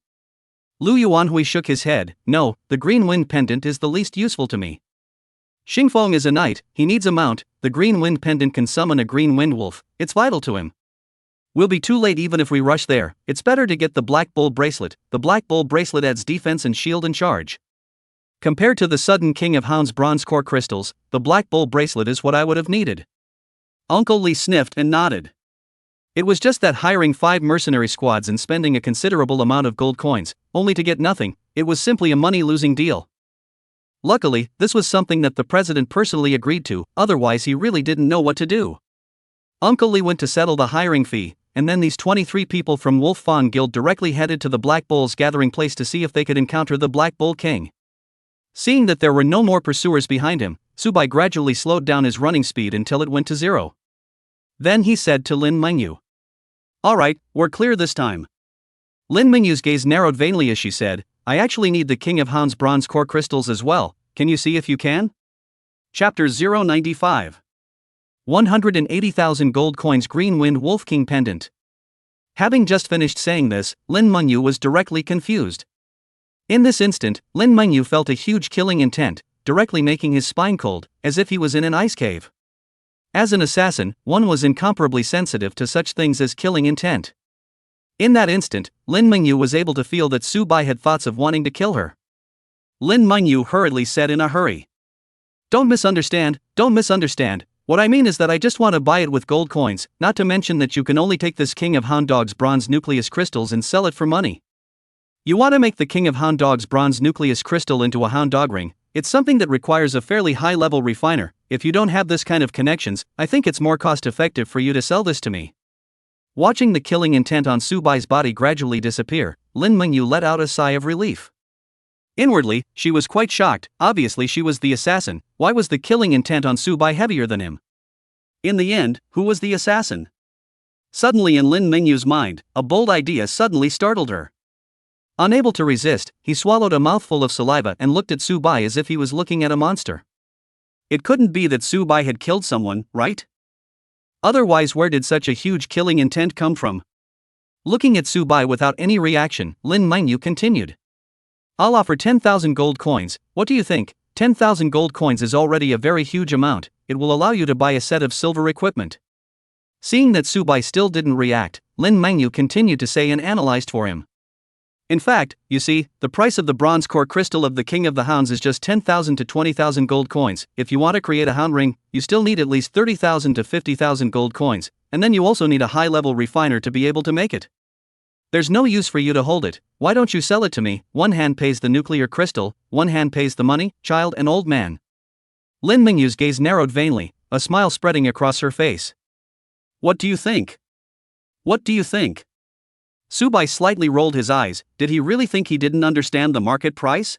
A: Lu Yuanhui shook his head. "No, the Green Wind Pendant is the least useful to me. Xingfeng is a knight, he needs a mount. The Green Wind Pendant can summon a Green Wind Wolf, it's vital to him. We'll be too late even if we rush there. It's better to get the Black Bull Bracelet. The Black Bull Bracelet adds defense and shield and charge. Compared to the sudden King of Hound's bronze core crystals, the Black Bull Bracelet is what I would have needed." Uncle Li sniffed and nodded. It was just that hiring 5 mercenary squads and spending a considerable amount of gold coins, only to get nothing, it was simply a money-losing deal. Luckily, this was something that the president personally agreed to, otherwise he really didn't know what to do. Uncle Lee went to settle the hiring fee, and then these 23 people from Wolf Fawn Guild directly headed to the Black Bull's gathering place to see if they could encounter the Black Bull King. Seeing that there were no more pursuers behind him, Subai gradually slowed down his running speed until it went to 0. Then he said to Lin Mengyu, "Alright, we're clear this time." Lin Mengyu's gaze narrowed vainly as she said, "I actually need the King of Hound's bronze core crystals as well, can you see if you can?" Chapter 095. 180,000 gold coins Green Wind Wolf King Pendant. Having just finished saying this, Lin Mengyu was directly confused. In this instant, Lin Mengyu felt a huge killing intent, directly making his spine cold, as if he was in an ice cave. As an assassin, one was incomparably sensitive to such things as killing intent. In that instant, Lin Mengyu was able to feel that Su Bai had thoughts of wanting to kill her. Lin Mengyu hurriedly said in a hurry, don't misunderstand. What I mean is that I just want to buy it with gold coins, not to mention that you can only take this King of Hound Dog's bronze nucleus crystals and sell it for money. You want to make the King of Hound Dog's bronze nucleus crystal into a hound dog ring. It's something that requires a fairly high-level refiner. If you don't have this kind of connections, I think it's more cost-effective for you to sell this to me. Watching the killing intent on Su Bai's body gradually disappear, Lin Mengyu let out a sigh of relief. Inwardly, she was quite shocked. Obviously she was the assassin. Why was the killing intent on Su Bai heavier than him? In the end, who was the assassin? Suddenly in Lin Mengyu's mind, a bold idea suddenly startled her. Unable to resist, he swallowed a mouthful of saliva and looked at Su Bai as if he was looking at a monster. It couldn't be that Su Bai had killed someone, right? Otherwise, where did such a huge killing intent come from? Looking at Su Bai without any reaction, Lin Mengyu continued. I'll offer 10,000 gold coins. What do you think? 10,000 gold coins is already a very huge amount. It will allow you to buy a set of silver equipment. Seeing that Su Bai still didn't react, Lin Mengyu continued to say and analyzed for him. In fact, you see, the price of the bronze core crystal of the King of the Hounds is just 10,000 to 20,000 gold coins. If you want to create a hound ring, you still need at least 30,000 to 50,000 gold coins, and then you also need a high-level refiner to be able to make it. There's no use for you to hold it. Why don't you sell it to me? One hand pays the nuclear crystal, one hand pays the money, child and old man. Lin Mengyu's gaze narrowed vainly, a smile spreading across her face. What do you think? What do you think? Su Bai slightly rolled his eyes. Did he really think he didn't understand the market price?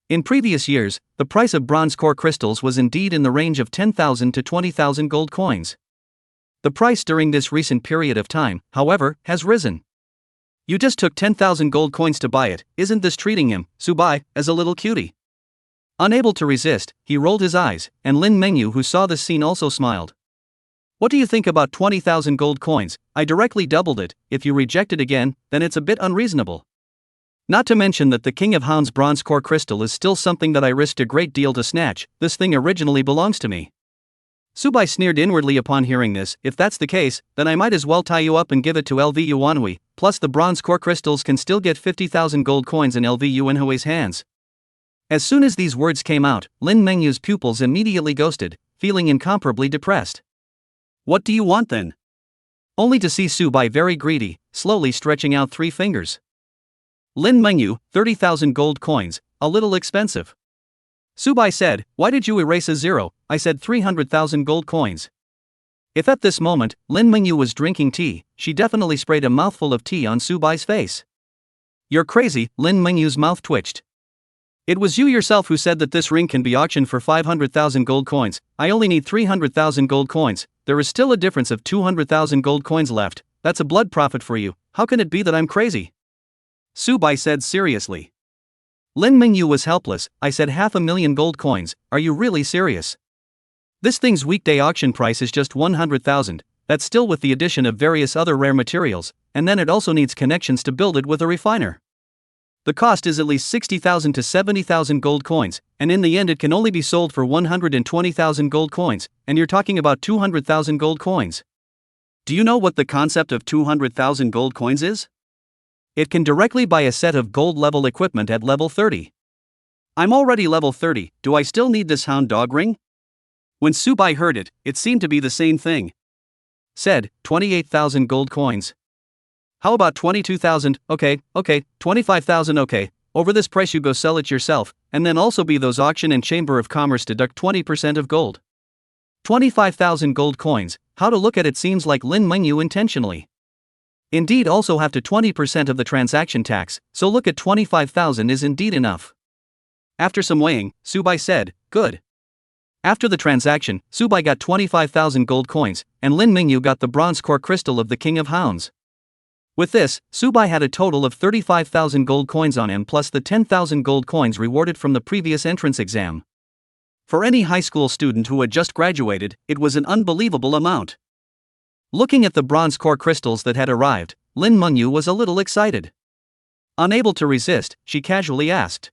A: In previous years, the price of bronze core crystals was indeed in the range of 10,000 to 20,000 gold coins. The price during this recent period of time, however, has risen. You just took 10,000 gold coins to buy it. Isn't this treating him, Su Bai, as a little cutie? Unable to resist, he rolled his eyes, and Lin Mengyu, who saw this scene, also smiled. What do you think about 20,000 gold coins? I directly doubled it. If you reject it again, then it's a bit unreasonable. Not to mention that the King of Hound's bronze core crystal is still something that I risked a great deal to snatch. This thing originally belongs to me. Su Bai sneered inwardly upon hearing this. If that's the case, then I might as well tie you up and give it to LV Yuanhui. Plus the bronze core crystals can still get 50,000 gold coins in LV Yuanhui's hands. As soon as these words came out, Lin Mengyu's pupils immediately ghosted, feeling incomparably depressed. What do you want then? Only to see Su Bai very greedy, slowly stretching out 3 fingers. Lin Mengyu, 30,000 gold coins, a little expensive. Su Bai said, why did you erase a 0? I said 300,000 gold coins. If at this moment, Lin Mengyu was drinking tea, she definitely sprayed a mouthful of tea on Su Bai's face. You're crazy, Lin Mengyu's mouth twitched. It was you yourself who said that this ring can be auctioned for 500,000 gold coins. I only need 300,000 gold coins. There is still a difference of 200,000 gold coins left. That's a blood profit for you. How can it be that I'm crazy? Su Bai said seriously. Lin Mengyu was helpless. I said 500,000 gold coins. Are you really serious? This thing's weekday auction price is just 100,000. That's still with the addition of various other rare materials, and then it also needs connections to build it with a refiner. The cost is at least 60,000 to 70,000 gold coins, and in the end it can only be sold for 120,000 gold coins, and you're talking about 200,000 gold coins. Do you know what the concept of 200,000 gold coins is? It can directly buy a set of gold level equipment at level 30. I'm already level 30, do I still need this hound dog ring? When Su Bai heard it, it seemed to be the same thing. Said, 28,000 gold coins. How about 22,000? Okay, 25,000, okay. over this price you go sell it yourself, and then also be those auction and Chamber of Commerce deduct 20% of gold. 25,000 gold coins, how to look at it seems like Lin Mengyu intentionally. Indeed also have to 20% of the transaction tax, so look at 25,000 is indeed enough. After some weighing, Subai said, good. After the transaction, Subai got 25,000 gold coins, and Lin Mengyu got the bronze core crystal of the King of Hounds. With this, Subai had a total of 35,000 gold coins on him plus the 10,000 gold coins rewarded from the previous entrance exam. For any high school student who had just graduated, it was an unbelievable amount. Looking at the bronze core crystals that had arrived, Lin Mengyu was a little excited. Unable to resist, she casually asked,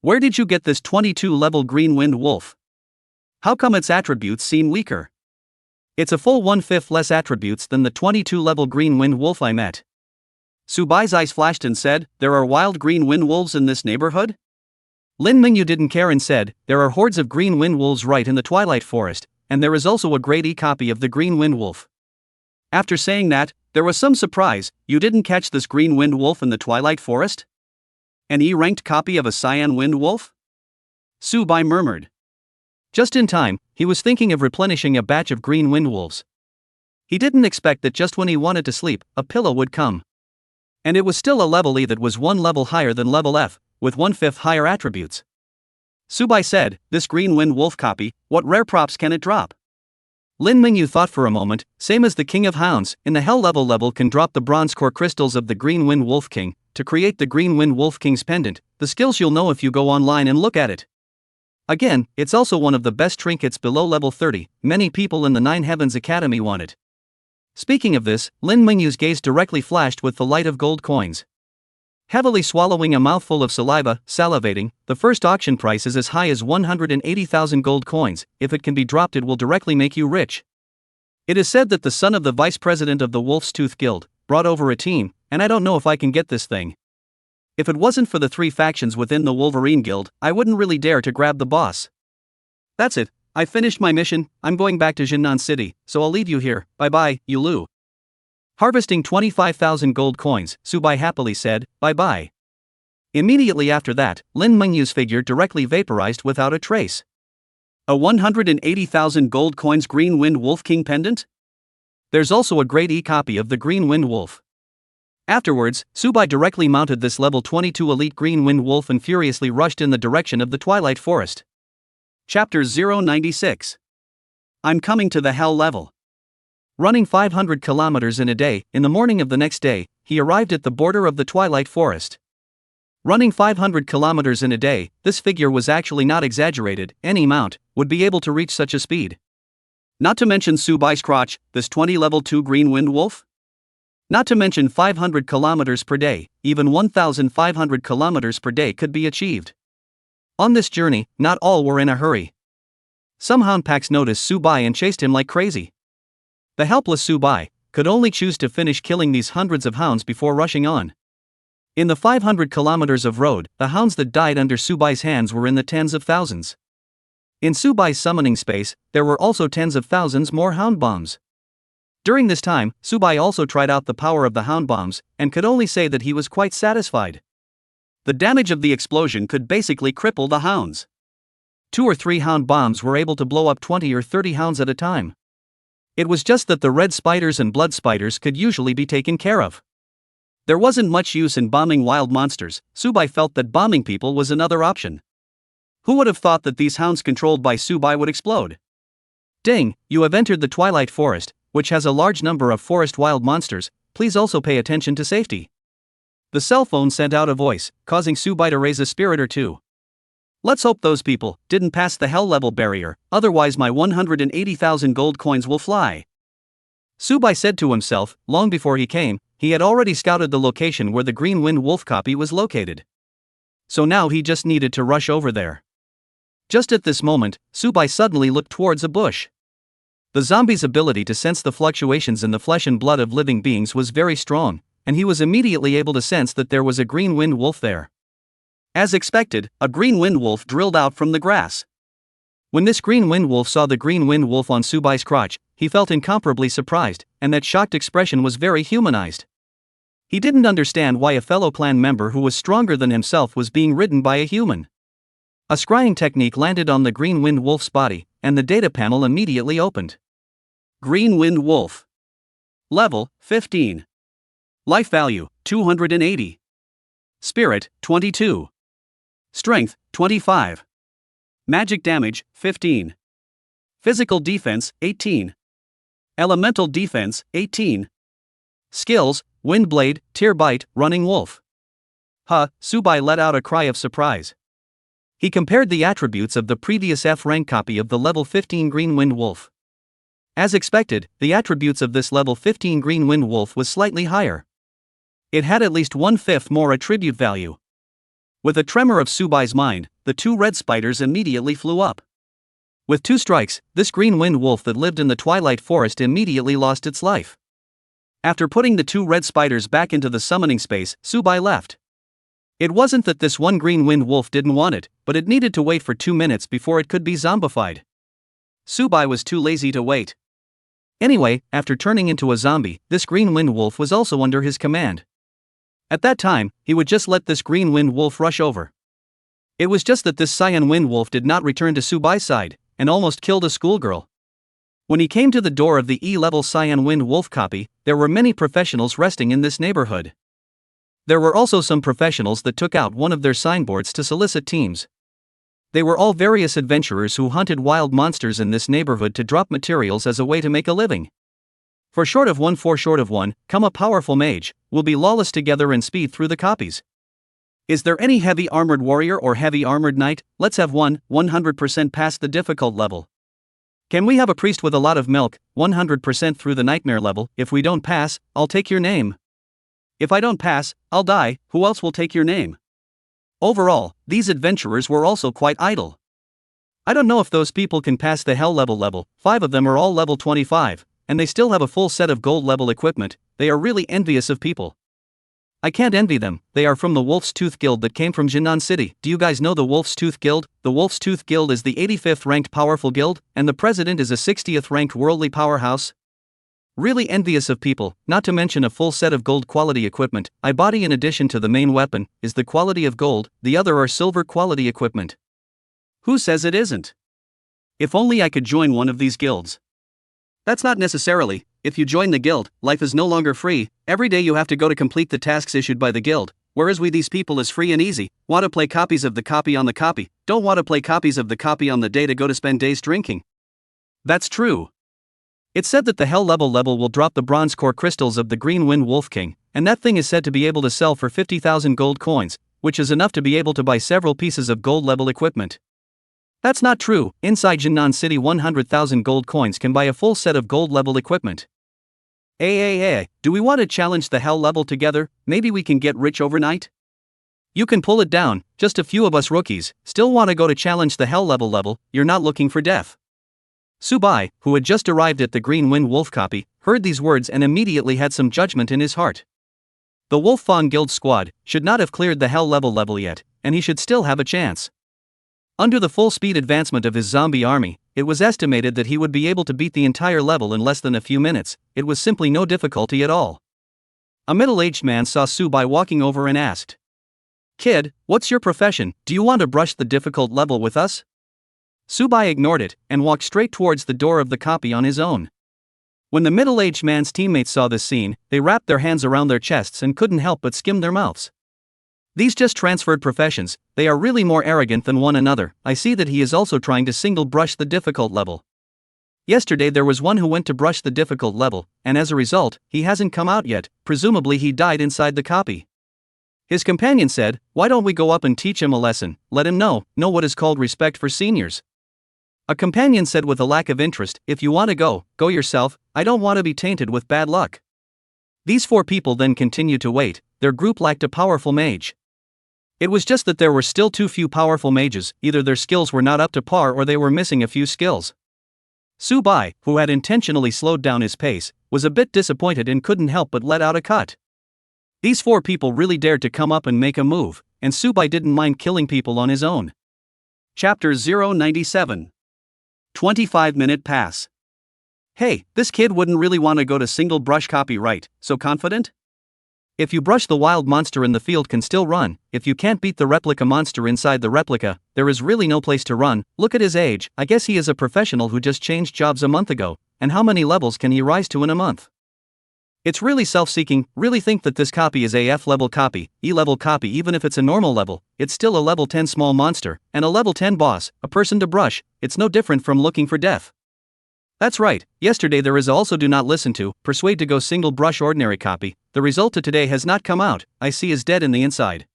A: "Where did you get this 22-level green wind wolf? How come its attributes seem weaker? It's a full 1/5 less attributes than the 22-level green wind wolf I met." Subai's eyes flashed and said, "There are wild green wind wolves in this neighborhood?" Lin Mengyu didn't care and said, "There are hordes of green wind wolves right in the Twilight Forest, and there is also a grade E copy of the green wind wolf." After saying that, there was some surprise. "You didn't catch this green wind wolf in the Twilight Forest? An E-ranked copy of a cyan wind wolf?" Subai murmured. Just in time, he was thinking of replenishing a batch of green wind wolves. He didn't expect that just when he wanted to sleep, a pillow would come. And it was still a level E that was one level higher than level F, with 1/5 higher attributes. Subai said, "This green wind wolf copy, what rare props can it drop?" Lin Mengyu thought for a moment. Same as the King of Hounds, in the Hell level can drop the bronze core crystals of the Green Wind Wolf King, to create the Green Wind Wolf King's pendant, the skills you'll know if you go online and look at it. Again, it's also one of the best trinkets below level 30, many people in the Nine Heavens Academy want it. Speaking of this, Lin Mengyu's gaze directly flashed with the light of gold coins. Heavily swallowing a mouthful of saliva, salivating, the first auction price is as high as 180,000 gold coins. If it can be dropped, it will directly make you rich. It is said that the son of the vice president of the Wolf's Tooth Guild brought over a team, and I don't know if I can get this thing. If it wasn't for the 3 factions within the Wolverine Guild, I wouldn't really dare to grab the boss. That's it, I finished my mission. I'm going back to Jinnan City, so I'll leave you here. Bye-bye, Yulu. Harvesting 25,000 gold coins, Subai happily said, "Bye-bye." Immediately after that, Lin Mengyu's figure directly vaporized without a trace. A 180,000 gold coins Green Wind Wolf King pendant? There's also a grade E copy of the Green Wind Wolf. Afterwards, Subai directly mounted this level 22 elite Green Wind Wolf and furiously rushed in the direction of the Twilight Forest. Chapter 096. I'm coming to the Hell level. Running 500 kilometers in a day, in the morning of the next day, he arrived at the border of the Twilight Forest. Running 500 kilometers in a day, this figure was actually not exaggerated. Any mount would be able to reach such a speed. Not to mention Subai's crotch, this 20 level 2 Green Wind Wolf. Not to mention 500 kilometers per day, even 1,500 kilometers per day could be achieved. On this journey, not all were in a hurry. Some hound packs noticed Subai and chased him like crazy. The helpless Subai could only choose to finish killing these hundreds of hounds before rushing on. In the 500 kilometers of road, the hounds that died under Subai's hands were in the tens of thousands. In Subai's summoning space, there were also tens of thousands more hound bombs. During this time, Subai also tried out the power of the hound bombs, and could only say that he was quite satisfied. The damage of the explosion could basically cripple the hounds. 2 or 3 hound bombs were able to blow up 20 or 30 hounds at a time. It was just that the red spiders and blood spiders could usually be taken care of. There wasn't much use in bombing wild monsters. Subai felt that bombing people was another option. Who would have thought that these hounds controlled by Subai would explode? Ding, you have entered the Twilight Forest, which has a large number of forest wild monsters. Please also pay attention to safety. The cell phone sent out a voice, causing Subai to raise a spirit or two. Let's hope those people didn't pass the Hell level barrier, otherwise my 180,000 gold coins will fly. Subai said to himself. Long before he came, he had already scouted the location where the Green Wind Wolf copy was located. So now he just needed to rush over there. Just at this moment, Subai suddenly looked towards a bush. The zombie's ability to sense the fluctuations in the flesh and blood of living beings was very strong, and he was immediately able to sense that there was a Green Wind Wolf there. As expected, a Green Wind Wolf drilled out from the grass. When this Green Wind Wolf saw the Green Wind Wolf on Subai's crotch, he felt incomparably surprised, and that shocked expression was very humanized. He didn't understand why a fellow clan member who was stronger than himself was being ridden by a human. A scrying technique landed on the Green Wind Wolf's body, and the data panel immediately opened. Green Wind Wolf. Level, 15. Life value, 280. Spirit, 22. Strength, 25. Magic damage, 15. Physical defense, 18. Elemental defense, 18. Skills, Windblade, Tear Bite, Running Wolf. Subai let out a cry of surprise. He compared the attributes of the previous F-rank copy of the level 15 Green Wind Wolf. As expected, the attributes of this level 15 Green Wind Wolf was slightly higher. It had at least 1/5 more attribute value. With a tremor of Subai's mind, the 2 red spiders immediately flew up. With 2 strikes, this Green Wind Wolf that lived in the Twilight Forest immediately lost its life. After putting the 2 red spiders back into the summoning space, Subai left. It wasn't that this one Green Wind Wolf didn't want it, but it needed to wait for 2 minutes before it could be zombified. Subai was too lazy to wait. Anyway, after turning into a zombie, this Green Wind Wolf was also under his command. At that time, he would just let this Green Wind Wolf rush over. It was just that this Cyan Wind Wolf did not return to Subai's side, and almost killed a schoolgirl. When he came to the door of the E-level Cyan Wind Wolf copy, there were many professionals resting in this neighborhood. There were also some professionals that took out one of their signboards to solicit teams. They were all various adventurers who hunted wild monsters in this neighborhood to drop materials as a way to make a living. For short of one, come a powerful mage, will be lawless together and speed through the copies. Is there any heavy armored warrior or heavy armored knight? Let's have 100% past the difficult level. Can we have a priest with a lot of milk, 100% through the nightmare level? If we don't pass, I'll take your name. If I don't pass, I'll die. Who else will take your name? Overall, these adventurers were also quite idle. I don't know if those people can pass the hell level. 5 of them are all level 25, and they still have a full set of gold level equipment. They are really envious of people. I can't envy them. They are from the Wolf's Tooth Guild that came from Jinan City. Do you guys know the Wolf's Tooth Guild? The Wolf's Tooth Guild is the 85th ranked powerful guild, and the president is a 60th ranked worldly powerhouse. Really envious of people, not to mention a full set of gold quality equipment. I body in addition to the main weapon, is the quality of gold, the other are silver quality equipment. Who says it isn't? If only I could join one of these guilds. That's not necessarily. If you join the guild, life is no longer free. Every day you have to go to complete the tasks issued by the guild, whereas these people is free and easy. Want to play copies of the copy on the copy, don't want to play copies of the copy on the day to go to spend days drinking. That's true. It's said that the hell level will drop the bronze core crystals of the Green Wind Wolf King, and that thing is said to be able to sell for 50,000 gold coins, which is enough to be able to buy several pieces of gold level equipment. That's not true. Inside Jinan City 100,000 gold coins can buy a full set of gold level equipment. Do we want to challenge the hell level together? Maybe we can get rich overnight? You can pull it down, just a few of us rookies, still want to go to challenge the hell level, you're not looking for death. Subai, who had just arrived at the Green Wind Wolf copy, heard these words and immediately had some judgment in his heart. The Wolf Fang Guild squad should not have cleared the hell level yet, and he should still have a chance. Under the full speed advancement of his zombie army, it was estimated that he would be able to beat the entire level in less than a few minutes. It was simply no difficulty at all. A middle-aged man saw Subai walking over and asked, "Kid, what's your profession? Do you want to brush the difficult level with us?" Subai ignored it and walked straight towards the door of the copy on his own. When the middle-aged man's teammates saw this scene, they wrapped their hands around their chests and couldn't help but skim their mouths. These just transferred professions, they are really more arrogant than one another. I see that he is also trying to single brush the difficult level. Yesterday there was one who went to brush the difficult level, and as a result, he hasn't come out yet. Presumably he died inside the copy. His companion said, "Why don't we go up and teach him a lesson, let him know what is called respect for seniors." A companion said with a lack of interest, "If you want to go yourself, I don't want to be tainted with bad luck." These 4 people then continued to wait. Their group lacked a powerful mage. It was just that there were still too few powerful mages, either their skills were not up to par or they were missing a few skills. Subai, who had intentionally slowed down his pace, was a bit disappointed and couldn't help but let out a cut. These 4 people really dared to come up and make a move, and Subai didn't mind killing people on his own. Chapter 097. 25-minute pass. Hey, this kid wouldn't really want to go to single brush copy, right? So confident? If you brush the wild monster in the field can still run, if you can't beat the replica monster inside the replica, there is really no place to run. Look at his age, I guess he is a professional who just changed jobs a month ago, and how many levels can he rise to in a month? It's really self-seeking. Really think that this copy is a F-level copy, E-level copy. Even if it's a normal level, it's still a level 10 small monster, and a level 10 boss, a person to brush. It's no different from looking for death. That's right, yesterday there is also do not listen to, persuade to go single brush ordinary copy. The result to today has not come out, I see is dead in the inside.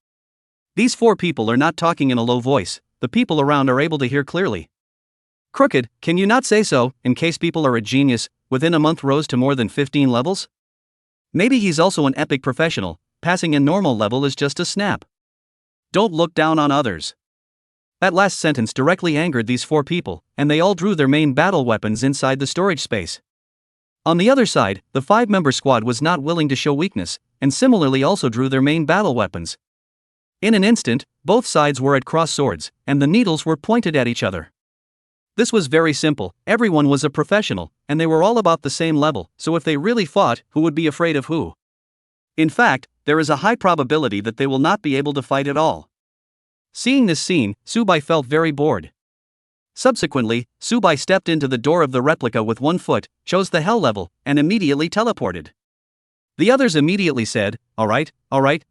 A: These 4 people are not talking in a low voice, the people around are able to hear clearly. Crooked, can you not say so, in case people are a genius, within a month rose to more than 15 levels? Maybe he's also an epic professional, passing a normal level is just a snap. Don't look down on others. That last sentence directly angered these 4 people, and they all drew their main battle weapons inside the storage space. On the other side, the 5-member squad was not willing to show weakness, and similarly also drew their main battle weapons. In an instant, both sides were at cross swords, and the needles were pointed at each other. This was very simple, everyone was a professional, and they were all about the same level, so if they really fought, who would be afraid of who? In fact, there is a high probability that they will not be able to fight at all. Seeing this scene, Subai felt very bored. Subsequently, Subai stepped into the door of the replica with 1 foot, chose the hell level, and immediately teleported. The others immediately said, alright,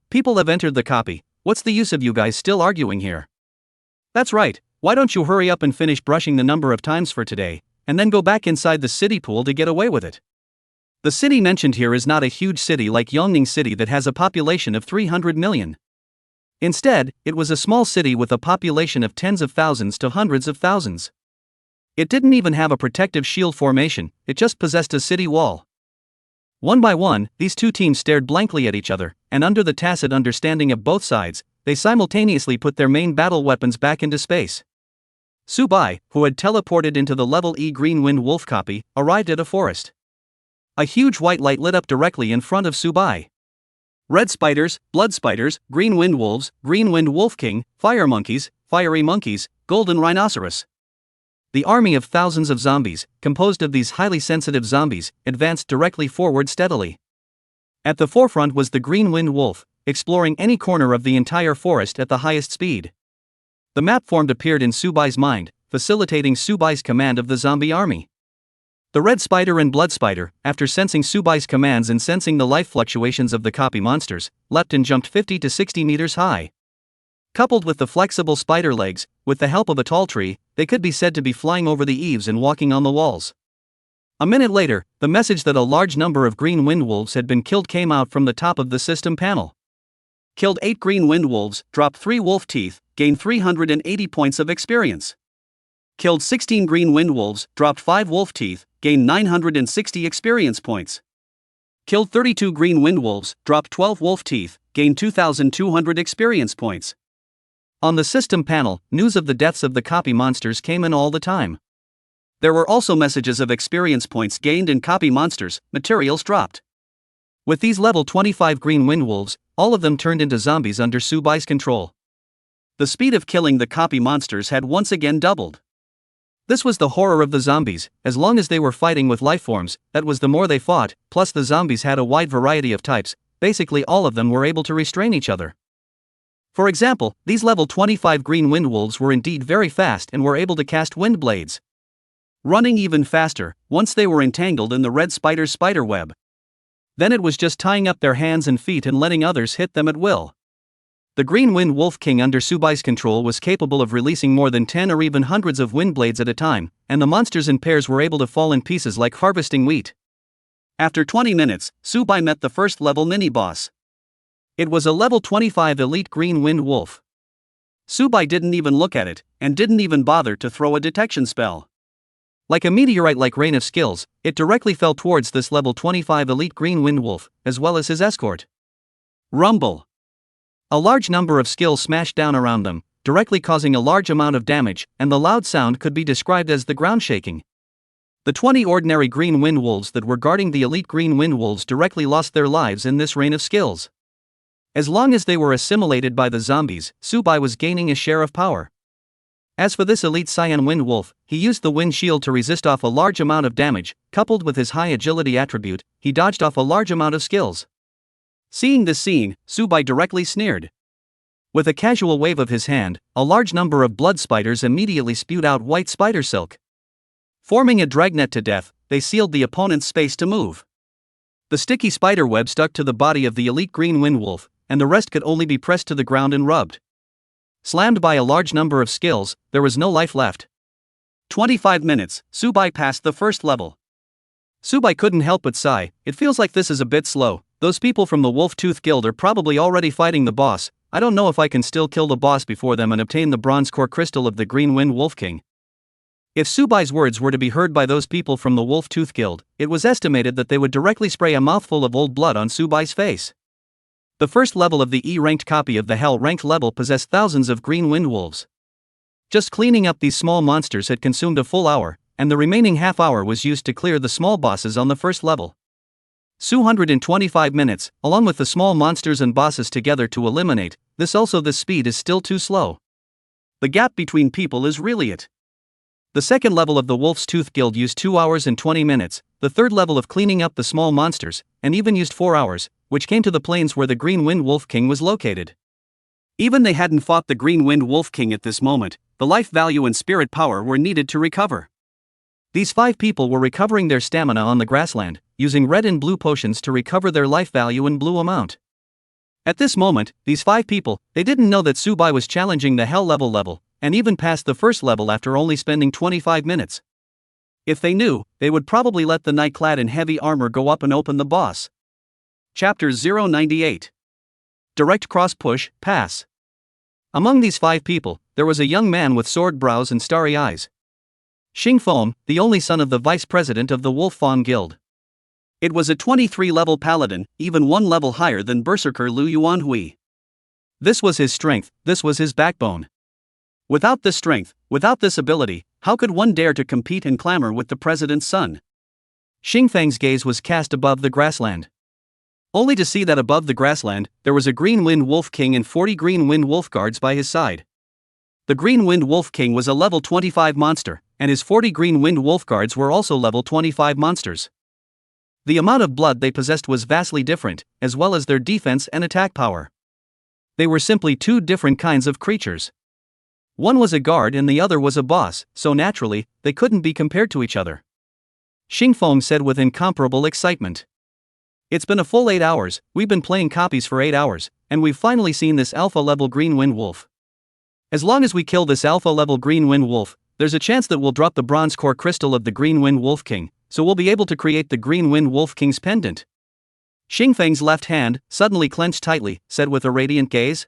A: people have entered the copy, what's the use of you guys still arguing here? That's right, why don't you hurry up and finish brushing the number of times for today, and then go back inside the city pool to get away with it. The city mentioned here is not a huge city like Yongning City that has a population of 300 million. Instead, it was a small city with a population of tens of thousands to hundreds of thousands. It didn't even have a protective shield formation, it just possessed a city wall. One by one, these 2 teams stared blankly at each other, and under the tacit understanding of both sides, they simultaneously put their main battle weapons back into space. Subai, who had teleported into the level E Green Wind Wolf copy, arrived at a forest. A huge white light lit up directly in front of Subai. Red spiders, blood spiders, green wind wolves, green wind wolf king, fire monkeys, fiery monkeys, golden rhinoceros. The army of thousands of zombies, composed of these highly sensitive zombies, advanced directly forward steadily. At the forefront was the green wind wolf, exploring any corner of the entire forest at the highest speed. The map formed appeared in Subai's mind, facilitating Subai's command of the zombie army. The red spider and blood spider, after sensing Subai's commands and sensing the life fluctuations of the copy monsters, leapt and jumped 50 to 60 meters high. Coupled with the flexible spider legs, with the help of a tall tree, they could be said to be flying over the eaves and walking on the walls. A minute later, the message that a large number of green wind wolves had been killed came out from the top of the system panel. Killed 8 green wind wolves, dropped 3 wolf teeth, gained 380 points of experience. Killed 16 green wind wolves, dropped 5 wolf teeth, gained 960 experience points. Killed 32 green wind wolves, dropped 12 wolf teeth, gained 2,200 experience points. On the system panel, news of the deaths of the copy monsters came in all the time. There were also messages of experience points gained in copy monsters, materials dropped. With these level 25 green wind wolves, all of them turned into zombies under Subai's control. The speed of killing the copy monsters had once again doubled. This was the horror of the zombies, as long as they were fighting with lifeforms, that was the more they fought, plus the zombies had a wide variety of types, basically all of them were able to restrain each other. For example, these level 25 green wind wolves were indeed very fast and were able to cast wind blades. Running even faster, once they were entangled in the red spider's spider web. Then it was just tying up their hands and feet and letting others hit them at will. The Green Wind Wolf King under Subai's control was capable of releasing more than 10 or even hundreds of wind blades at a time, and the monsters in pairs were able to fall in pieces like harvesting wheat. After 20 minutes, Subai met the first level mini-boss. It was a level 25 elite Green Wind Wolf. Subai didn't even look at it, and didn't even bother to throw a detection spell. Like a meteorite-like rain of skills, it directly fell towards this level 25 elite Green Wind Wolf, as well as his escort. Rumble. A large number of skills smashed down around them, directly causing a large amount of damage, and the loud sound could be described as the ground shaking. The 20 ordinary green wind wolves that were guarding the elite green wind wolves directly lost their lives in this rain of skills. As long as they were assimilated by the zombies, Subai was gaining a share of power. As for this elite cyan wind wolf, he used the wind shield to resist off a large amount of damage, coupled with his high agility attribute, he dodged off a large amount of skills. Seeing this scene, Subai directly sneered. With a casual wave of his hand, a large number of blood spiders immediately spewed out white spider silk. Forming a dragnet to death, they sealed the opponent's space to move. The sticky spider web stuck to the body of the elite green wind wolf, and the rest could only be pressed to the ground and rubbed. Slammed by a large number of skills, there was no life left. 25 minutes, Subai passed the first level. Subai couldn't help but sigh. It feels like this is a bit slow. Those people from the Wolf Tooth Guild are probably already fighting the boss. I don't know if I can still kill the boss before them and obtain the bronze core crystal of the Green Wind Wolf King. If Subai's words were to be heard by those people from the Wolf Tooth Guild, it was estimated that they would directly spray a mouthful of old blood on Subai's face. The first level of the E-ranked copy of the Hell-ranked level possessed thousands of green wind wolves. Just cleaning up these small monsters had consumed a full hour, and the remaining half hour was used to clear the small bosses on the first level. 225 minutes, along with the small monsters and bosses together to eliminate. This speed is still too slow. The gap between people is really it. The second level of the Wolf's Tooth Guild used 2 hours and 20 minutes, the third level of cleaning up the small monsters, and even used 4 hours, which came to the plains where the Green Wind Wolf King was located. Even they hadn't fought the Green Wind Wolf King at this moment, the life value and spirit power were needed to recover. These 5 people were recovering their stamina on the grassland, using red and blue potions to recover their life value and blue amount. At this moment, these 5 people, they didn't know that Subai was challenging the Hell level, and even passed the first level after only spending 25 minutes. If they knew, they would probably let the knight clad in heavy armor go up and open the boss. Chapter 098. Direct cross push, pass. Among these 5 people, there was a young man with sword brows and starry eyes. Xing Feng, the only son of the vice president of the Wolf Fawn Guild. It was a 23-level paladin, even 1 level higher than Berserker Lu Yuanhui. This was his strength, this was his backbone. Without this strength, without this ability, how could one dare to compete and clamor with the president's son? Xing Feng's gaze was cast above the grassland. Only to see that above the grassland, there was a Green Wind Wolf King and 40 Green Wind Wolf Guards by his side. The Green Wind Wolf King was a level 25 monster, and his 40 Green Wind Wolf Guards were also level 25 monsters. The amount of blood they possessed was vastly different, as well as their defense and attack power. They were simply 2 different kinds of creatures. One was a guard and the other was a boss, so naturally, they couldn't be compared to each other. Xing Feng said with incomparable excitement. It's been a full 8 hours, we've been playing copies for 8 hours, and we've finally seen this alpha-level Green Wind Wolf. As long as we kill this alpha-level Green Wind Wolf, there's a chance that we'll drop the bronze core crystal of the Green Wind Wolf King, so we'll be able to create the Green Wind Wolf King's pendant. Xing Feng's left hand, suddenly clenched tightly, said with a radiant gaze.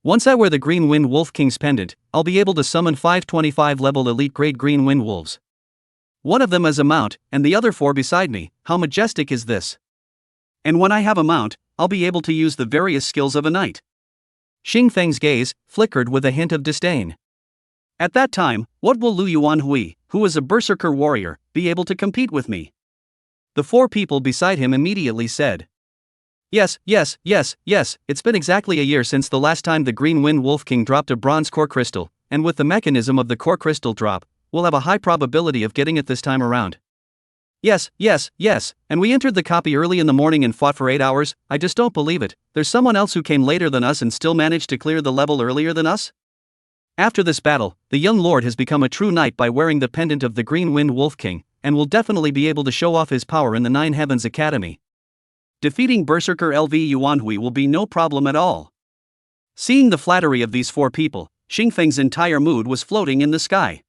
A: Once I wear the Green Wind Wolf King's pendant, I'll be able to summon 5 25-level elite grade Green Wind Wolves. One of them as a mount, and the other 4 beside me. How majestic is this? And when I have a mount, I'll be able to use the various skills of a knight. Xing Feng's gaze flickered with a hint of disdain. At that time, what will Lu Yuanhui, who is a berserker warrior, be able to compete with me? The 4 people beside him immediately said. Yes, it's been exactly a year since the last time the Green Wind Wolf King dropped a bronze core crystal, and with the mechanism of the core crystal drop, we'll have a high probability of getting it this time around. Yes, and we entered the copy early in the morning and fought for 8 hours, I just don't believe it. There's someone else who came later than us and still managed to clear the level earlier than us? After this battle, the young lord has become a true knight by wearing the pendant of the Green Wind Wolf King, and will definitely be able to show off his power in the Nine Heavens Academy. Defeating Berserker LV Yuanhui will be no problem at all. Seeing the flattery of these 4 people, Xing Feng's entire mood was floating in the sky.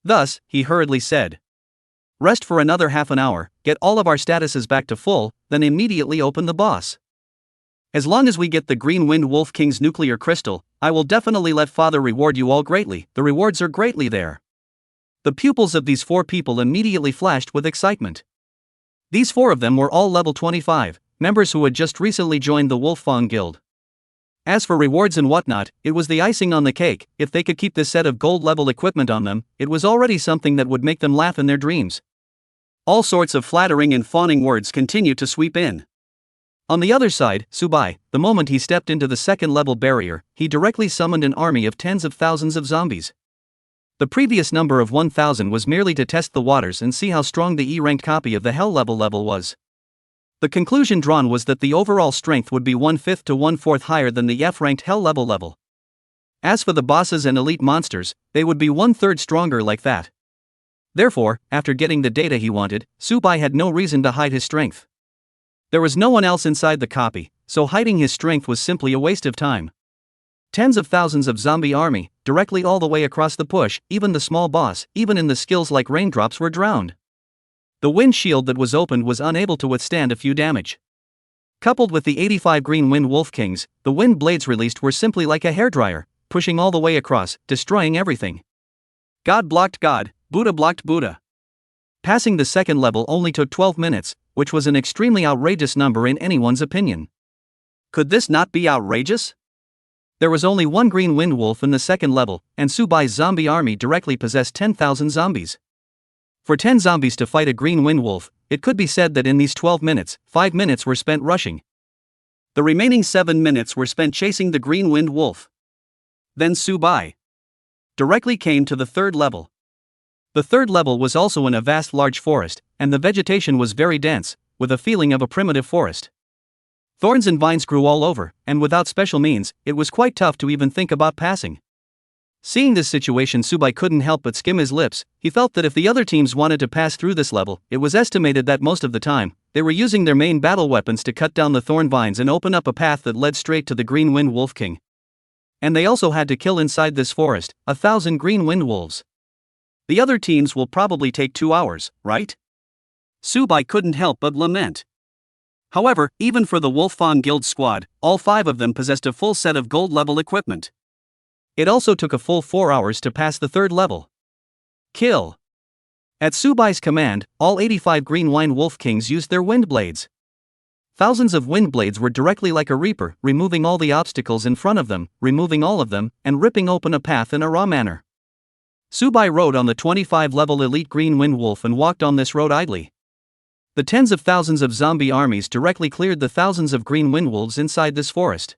A: Thus, he hurriedly said. Rest for another half an hour, get all of our statuses back to full, then immediately open the boss. As long as we get the Green Wind Wolf King's nuclear crystal, I will definitely let Father reward you all greatly. The rewards are greatly there. The pupils of these 4 people immediately flashed with excitement. These 4 of them were all level 25, members who had just recently joined the Wolf Fawn Guild. As for rewards and whatnot, it was the icing on the cake. If they could keep this set of gold level equipment on them, it was already something that would make them laugh in their dreams. All sorts of flattering and fawning words continued to sweep in. On the other side, Subai, the moment he stepped into the second level barrier, he directly summoned an army of tens of thousands of zombies. The previous number of 1,000 was merely to test the waters and see how strong the E-ranked copy of the Hell level was. The conclusion drawn was that the overall strength would be 1/5 to 1/4 higher than the F-ranked Hell level. As for the bosses and elite monsters, they would be 1/3 stronger like that. Therefore, after getting the data he wanted, Subai had no reason to hide his strength. There was no one else inside the copy, so hiding his strength was simply a waste of time. Tens of thousands of zombie army, directly all the way across the push, even the small boss, even in the skills like raindrops, were drowned. The wind shield that was opened was unable to withstand a few damage. Coupled with the 85 green wind wolf kings, the wind blades released were simply like a hairdryer, pushing all the way across, destroying everything. God blocked God, Buddha blocked Buddha. Passing the second level only took 12 minutes, which was an extremely outrageous number in anyone's opinion. Could this not be outrageous? There was only one green wind wolf in the second level, and Subai's zombie army directly possessed 10,000 zombies. For 10 zombies to fight a green wind wolf, it could be said that in these 12 minutes, 5 minutes were spent rushing. The remaining 7 minutes were spent chasing the green wind wolf. Then Subai directly came to the third level. The third level was also in a vast large forest, and the vegetation was very dense, with a feeling of a primitive forest. Thorns and vines grew all over, and without special means, it was quite tough to even think about passing. Seeing this situation, Subai couldn't help but skim his lips. He felt that if the other teams wanted to pass through this level, it was estimated that most of the time, they were using their main battle weapons to cut down the thorn vines and open up a path that led straight to the Green Wind Wolf King. And they also had to kill inside this forest 1,000 green wind wolves. The other teams will probably take 2 hours, right? Subai couldn't help but lament. However, even for the Wolf Fawn Guild squad, all 5 of them possessed a full set of gold-level equipment. It also took a full 4 hours to pass the third level. Kill. At Subai's command, all 85 green wind wolf kings used their wind blades. Thousands of wind blades were directly like a reaper, removing all the obstacles in front of them, removing all of them, and ripping open a path in a raw manner. Subai rode on the 25-level elite green wind wolf and walked on this road idly. The tens of thousands of zombie armies directly cleared the thousands of green wind wolves inside this forest.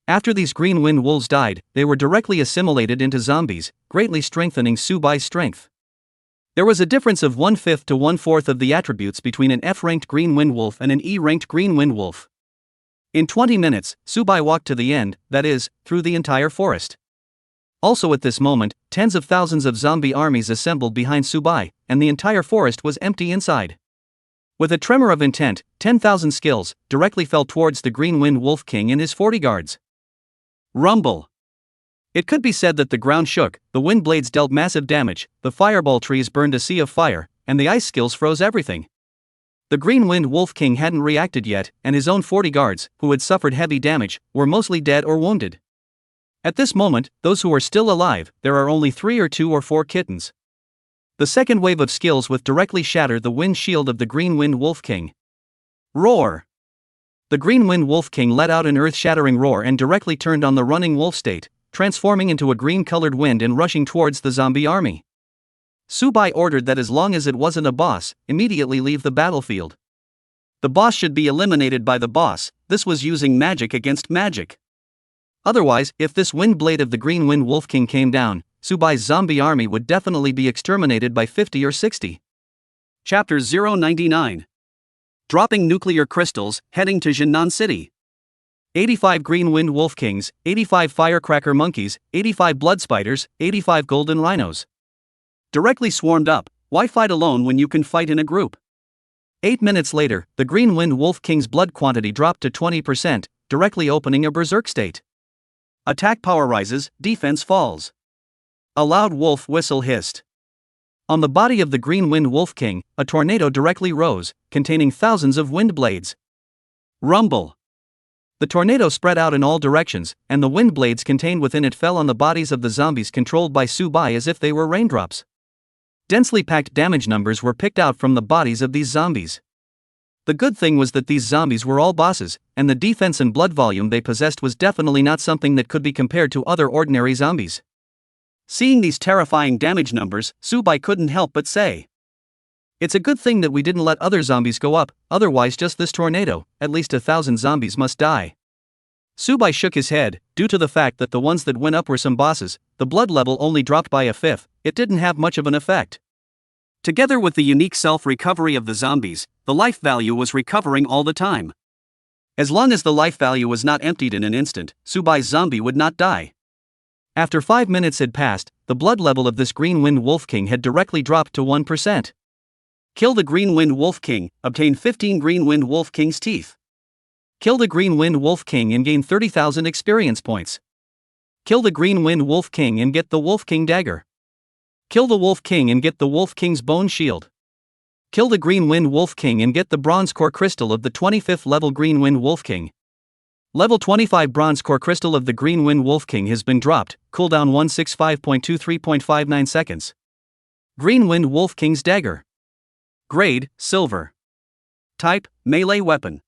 A: After these green wind wolves died, they were directly assimilated into zombies, greatly strengthening Subai's strength. There was a difference of 1/5 to 1/4 of the attributes between an F-ranked green wind wolf and an E-ranked green wind wolf. In 20 minutes, Subai walked to the end, that is, through the entire forest. Also at this moment, tens of thousands of zombie armies assembled behind Subai, and the entire forest was empty inside. With a tremor of intent, 10,000 skills directly fell towards the Green Wind Wolf King and his 40 guards. Rumble. It could be said that the ground shook, the wind blades dealt massive damage, the fireball trees burned a sea of fire, and the ice skills froze everything. The Green Wind Wolf King hadn't reacted yet, and his own 40 guards, who had suffered heavy damage, were mostly dead or wounded. At this moment, those who are still alive, there are only 3 or 2 or 4 kittens. The second wave of skills would directly shatter the wind shield of the Green Wind Wolf King. Roar! The Green Wind Wolf King let out an earth-shattering roar and directly turned on the running wolf state, transforming into a green-colored wind and rushing towards the zombie army. Subai ordered that as long as it wasn't a boss, immediately leave the battlefield. The boss should be eliminated by the boss. This was using magic against magic. Otherwise, if this wind blade of the Green Wind Wolf King came down, Subai's zombie army would definitely be exterminated by 50 or 60. Chapter 099. Dropping nuclear crystals, heading to Jinnan City. 85 green wind wolf kings, 85 firecracker monkeys, 85 blood spiders, 85 golden rhinos. Directly swarmed up. Why fight alone when you can fight in a group? 8 minutes later, the green wind wolf king's blood quantity dropped to 20%, directly opening a berserk state. Attack power rises, defense falls. A loud wolf whistle hissed. On the body of the Green Wind Wolf King, a tornado directly rose, containing thousands of wind blades. Rumble. The tornado spread out in all directions, and the wind blades contained within it fell on the bodies of the zombies controlled by Subai as if they were raindrops. Densely packed damage numbers were picked out from the bodies of these zombies. The good thing was that these zombies were all bosses, and the defense and blood volume they possessed was definitely not something that could be compared to other ordinary zombies. Seeing these terrifying damage numbers, Subai couldn't help but say, "It's a good thing that we didn't let other zombies go up, otherwise just this tornado, at least 1,000 zombies must die." Subai shook his head. Due to the fact that the ones that went up were some bosses, the blood level only dropped by 1/5, it didn't have much of an effect. Together with the unique self-recovery of the zombies, the life value was recovering all the time. As long as the life value was not emptied in an instant, Subai's zombie would not die. After 5 minutes had passed, the blood level of this Green-Wind Wolf King had directly dropped to 1%. Kill the Green-Wind Wolf King, obtain 15 Green-Wind Wolf King's teeth. Kill the Green-Wind Wolf King and gain 30,000 experience points. Kill the Green-Wind Wolf King and get the Wolf King dagger. Kill the Wolf King and get the Wolf King's bone shield. Kill the Green-Wind Wolf King and get the bronze core crystal of the 25th level Green-Wind Wolf King. Level 25 bronze core crystal of the Green-Wind Wolf King has been dropped, cooldown 165.23.59 seconds. Green-Wind Wolf King's dagger. Grade, silver. Type, melee weapon.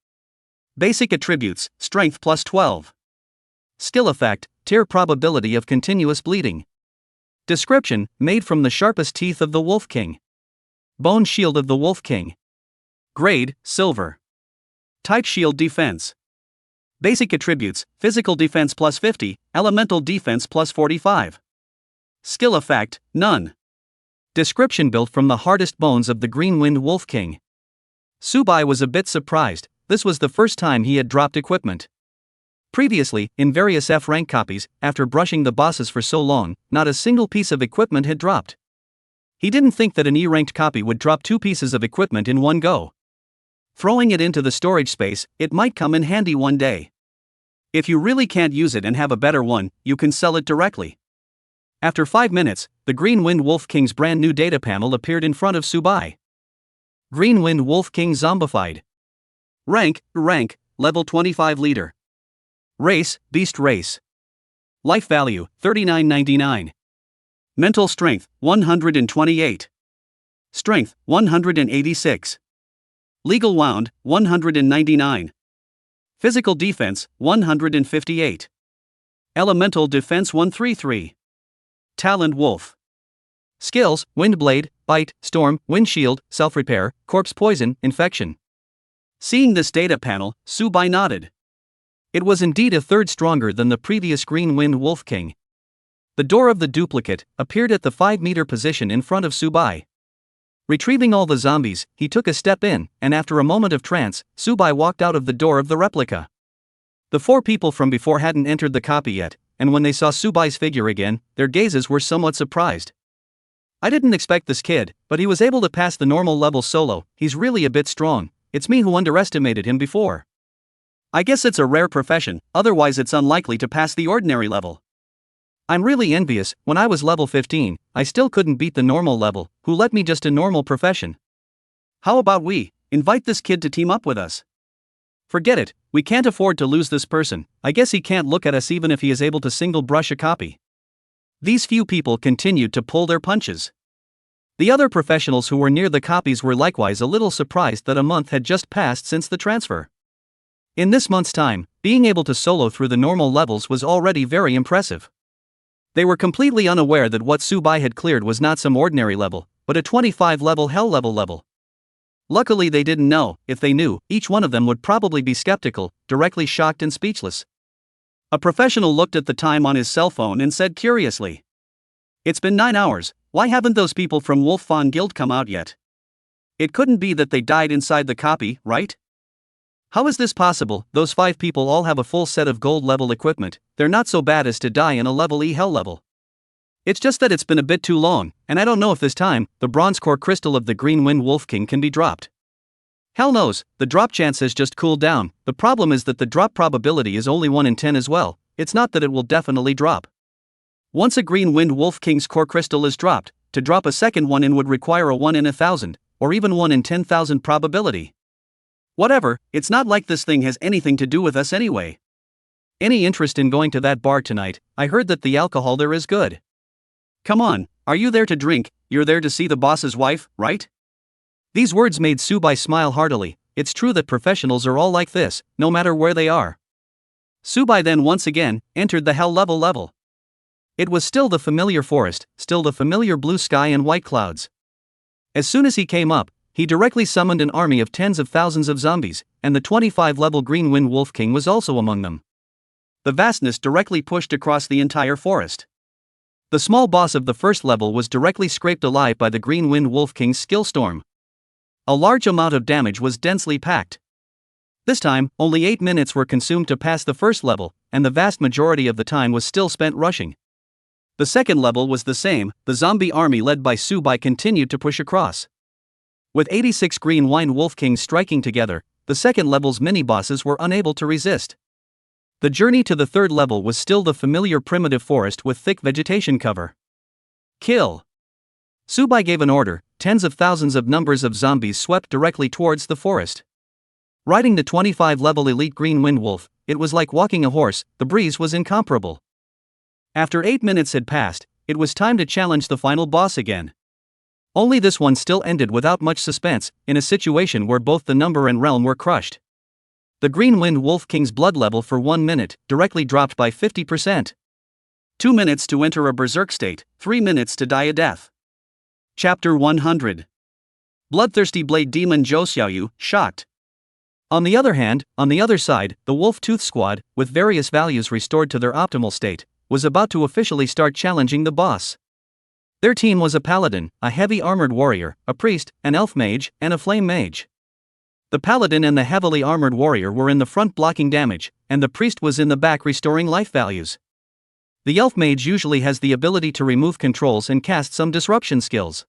A: Basic attributes, strength plus 12. Skill effect, tear probability of continuous bleeding. Description, made from the sharpest teeth of the Wolf King. Bone shield of the Wolf King. Grade, silver. Type shield defense. Basic attributes, physical defense plus 50, elemental defense plus 45. Skill effect, none. Description, built from the hardest bones of the Green-Wind Wolf King. Subai was a bit surprised. This was the first time he had dropped equipment. Previously, in various F-rank copies, after brushing the bosses for so long, not a single piece of equipment had dropped. He didn't think that an E-ranked copy would drop 2 pieces of equipment in one go. Throwing it into the storage space, it might come in handy one day. If you really can't use it and have a better one, you can sell it directly. After 5 minutes, the Green-Wind Wolf King's brand new data panel appeared in front of Subai. Green-Wind Wolf King zombified. Rank, level 25 leader. Race, beast race. Life value, 39.99. Mental strength, 128. Strength, 186. Legal wound, 199. Physical defense, 158. Elemental defense 133. Taloned wolf. Skills, windblade, bite, storm, windshield, self-repair, corpse poison, infection. Seeing this data panel, Subai nodded. It was indeed a third stronger than the previous Green-Wind Wolf King. The door of the duplicate appeared at the 5-meter position in front of Subai. Retrieving all the zombies, he took a step in, and after a moment of trance, Subai walked out of the door of the replica. The 4 people from before hadn't entered the copy yet, and when they saw Subai's figure again, their gazes were somewhat surprised. I didn't expect this kid, but he was able to pass the normal level solo. He's really a bit strong. It's me who underestimated him before. I guess it's a rare profession, otherwise it's unlikely to pass the ordinary level. I'm really envious. When I was level 15, I still couldn't beat the normal level. Who let me just a normal profession? How about we invite this kid to team up with us? Forget it, we can't afford to lose this person. I guess he can't look at us even if he is able to single brush a copy. These few people continued to pull their punches. The other professionals who were near the copies were likewise a little surprised that a month had just passed since the transfer. In this month's time, being able to solo through the normal levels was already very impressive. They were completely unaware that what Subai had cleared was not some ordinary level, but a 25 level hell level. Luckily they didn't know. If they knew, each one of them would probably be skeptical, directly shocked and speechless. A professional looked at the time on his cell phone and said curiously, "It's been 9 hours, why haven't those people from Wolf Fawn Guild come out yet? It couldn't be that they died inside the copy, right? How is this possible? Those 5 people all have a full set of gold level equipment. They're not so bad as to die in a level E hell level. It's just that it's been a bit too long, and I don't know if this time, the bronze core crystal of the Green-Wind Wolf King can be dropped. Hell knows, the drop chance has just cooled down. The problem is that the drop probability is only 1 in 10 as well. It's not that it will definitely drop. Once a Green-Wind Wolf King's core crystal is dropped, to drop a second one in would require a 1 in 1,000, or even 1 in 10,000 probability. Whatever, it's not like this thing has anything to do with us anyway. Any interest in going to that bar tonight? I heard that the alcohol there is good. Come on, are you there to drink? You're there to see the boss's wife, right?" These words made Subai smile heartily. It's true that professionals are all like this, no matter where they are. Subai then once again entered the hell level. It was still the familiar forest, still the familiar blue sky and white clouds. As soon as he came up, he directly summoned an army of tens of thousands of zombies, and the 25-level Green-Wind Wolf King was also among them. The vastness directly pushed across the entire forest. The small boss of the first level was directly scraped alive by the Green-Wind Wolf King's skill storm. A large amount of damage was densely packed. This time, only 8 minutes were consumed to pass the first level, and the vast majority of the time was still spent rushing. The second level was the same. The zombie army led by Subai continued to push across. With 86 green wine wolf kings striking together, the second level's mini-bosses were unable to resist. The journey to the third level was still the familiar primitive forest with thick vegetation cover. Kill! Subai gave an order. Tens of thousands of numbers of zombies swept directly towards the forest. Riding the 25-level elite green wind wolf, it was like walking a horse. The breeze was incomparable. After 8 minutes had passed, it was time to challenge the final boss again. Only this one still ended without much suspense, in a situation where both the number and realm were crushed. The green wind wolf king's blood level for 1 minute directly dropped by 50%. 2 minutes to enter a berserk state, 3 minutes to die a death. Chapter 100. Bloodthirsty Blade Demon Zhou Xiaoyu, shocked. On the other hand, on the other side, the Wolf Tooth Squad, with various values restored to their optimal state, was about to officially start challenging the boss. Their team was a paladin, a heavy armored warrior, a priest, an elf mage, and a flame mage. The paladin and the heavily armored warrior were in the front blocking damage, and the priest was in the back restoring life values. The elf mage usually has the ability to remove controls and cast some disruption skills.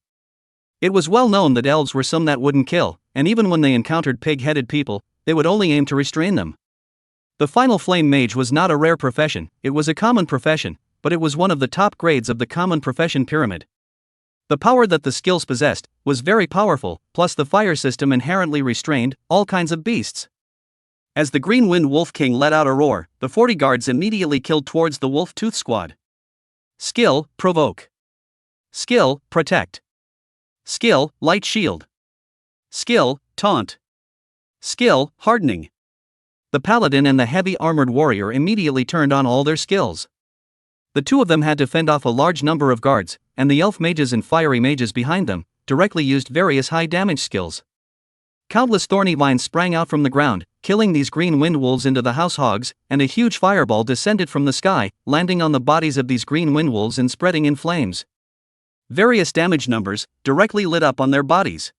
A: It was well known that elves were some that wouldn't kill, and even when they encountered pig-headed people, they would only aim to restrain them. The final flame mage was not a rare profession, it was a common profession, but it was one of the top grades of the common profession pyramid. The power that the skills possessed was very powerful, plus the fire system inherently restrained all kinds of beasts. As the Green Wind Wolf King let out a roar, the 40 guards immediately killed towards the Wolf Tooth Squad. Skill, Provoke. Skill, Protect. Skill, Light Shield. Skill, Taunt. Skill, Hardening. The paladin and the heavy armored warrior immediately turned on all their skills. The two of them had to fend off a large number of guards, and the elf mages and fiery mages behind them directly used various high damage skills. Countless thorny vines sprang out from the ground, killing these green wind wolves into the house hogs, and a huge fireball descended from the sky, landing on the bodies of these green wind wolves and spreading in flames. Various damage numbers directly lit up on their bodies.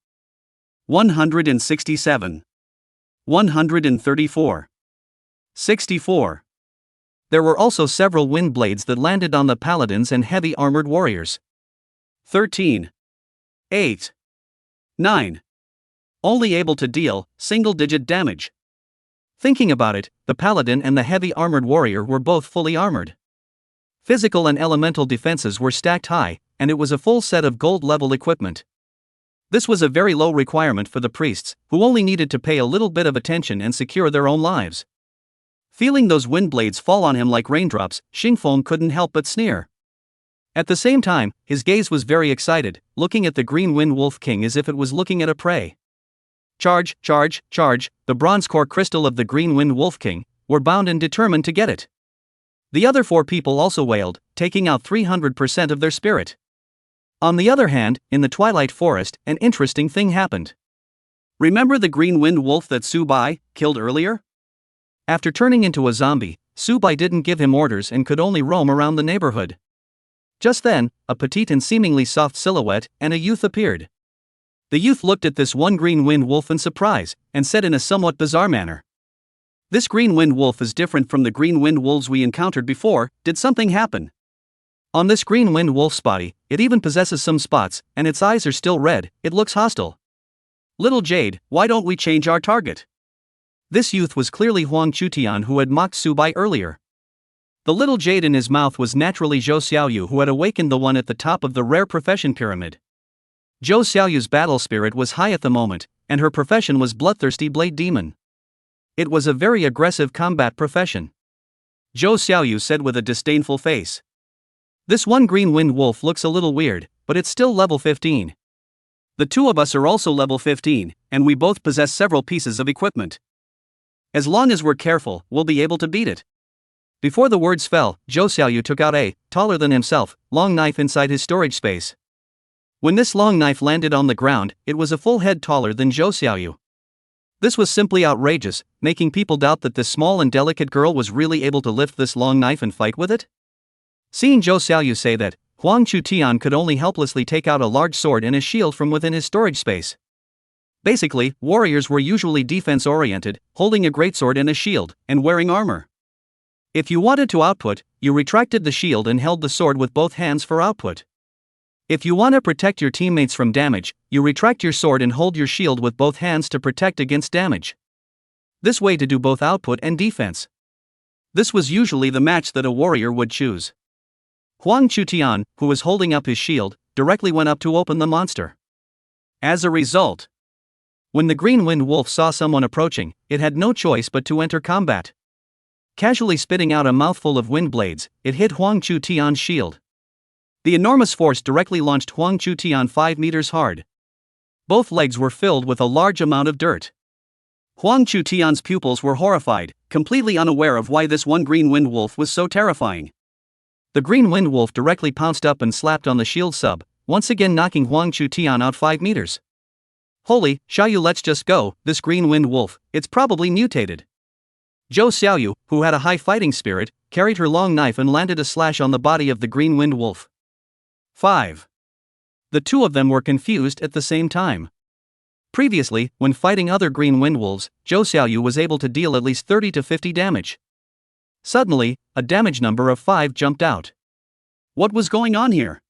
A: 167. 134. 64. There were also several wind blades that landed on the paladins and heavy armored warriors. 13. 8. 9. Only able to deal single-digit damage. Thinking about it, the paladin and the heavy armored warrior were both fully armored. Physical and elemental defenses were stacked high, and it was a full set of gold-level equipment. This was a very low requirement for the priests, who only needed to pay a little bit of attention and secure their own lives. Feeling those wind blades fall on him like raindrops, Xingfeng couldn't help but sneer. At the same time, his gaze was very excited, looking at the Green Wind Wolf King as if it was looking at a prey. Charge, charge, charge, the bronze core crystal of the Green Wind Wolf King were bound and determined to get it. The other 4 people also wailed, taking out 300% of their spirit. On the other hand, in the Twilight Forest, an interesting thing happened. Remember the Green Wind Wolf that Subai killed earlier? After turning into a zombie, Subai didn't give him orders and could only roam around the neighborhood. Just then, a petite and seemingly soft silhouette and a youth appeared. The youth looked at this one green wind wolf in surprise, and said in a somewhat bizarre manner, "This green wind wolf is different from the green wind wolves we encountered before. Did something happen?" On this green wind wolf's body, it even possesses some spots, and its eyes are still red. It looks hostile. "Little Jade, why don't we change our target?" This youth was clearly Huang Chutian, who had mocked Subai earlier. The little jade in his mouth was naturally Zhou Xiaoyu, who had awakened the one at the top of the rare profession pyramid. Zhou Xiaoyu's battle spirit was high at the moment, and her profession was Bloodthirsty Blade Demon. It was a very aggressive combat profession. Zhou Xiaoyu said with a disdainful face, "This one green wind wolf looks a little weird, but it's still level 15. The two of us are also level 15, and we both possess several pieces of equipment. As long as we're careful, we'll be able to beat it." Before the words fell, Zhou Xiaoyu took out a, taller than himself, long knife inside his storage space. When this long knife landed on the ground, it was a full head taller than Zhou Xiaoyu. This was simply outrageous, making people doubt that this small and delicate girl was really able to lift this long knife and fight with it. Seeing Zhou Xiaoyu say that, Huang Chutian could only helplessly take out a large sword and a shield from within his storage space. Basically, warriors were usually defense-oriented, holding a greatsword and a shield, and wearing armor. If you wanted to output, you retracted the shield and held the sword with both hands for output. If you want to protect your teammates from damage, you retract your sword and hold your shield with both hands to protect against damage. This way to do both output and defense. This was usually the match that a warrior would choose. Huang Chutian, who was holding up his shield, directly went up to open the monster. As a result, when the green wind wolf saw someone approaching, it had no choice but to enter combat. Casually spitting out a mouthful of wind blades, it hit Huang Chutian's shield. The enormous force directly launched Huang Chutian 5 meters hard. Both legs were filled with a large amount of dirt. Huang Chutian's pupils were horrified, completely unaware of why this one green wind wolf was so terrifying. The green wind wolf directly pounced up and slapped on the shield sub, once again knocking Huang Chutian out 5 meters. Holy, Xiaoyu, let's just go, this green wind wolf, it's probably mutated. Zhou Xiaoyu, who had a high fighting spirit, carried her long knife and landed a slash on the body of the green wind wolf. 5. The two of them were confused at the same time. Previously, when fighting other green wind wolves, Zhou Xiaoyu was able to deal at least 30 to 50 damage. Suddenly, a damage number of 5 jumped out. What was going on here?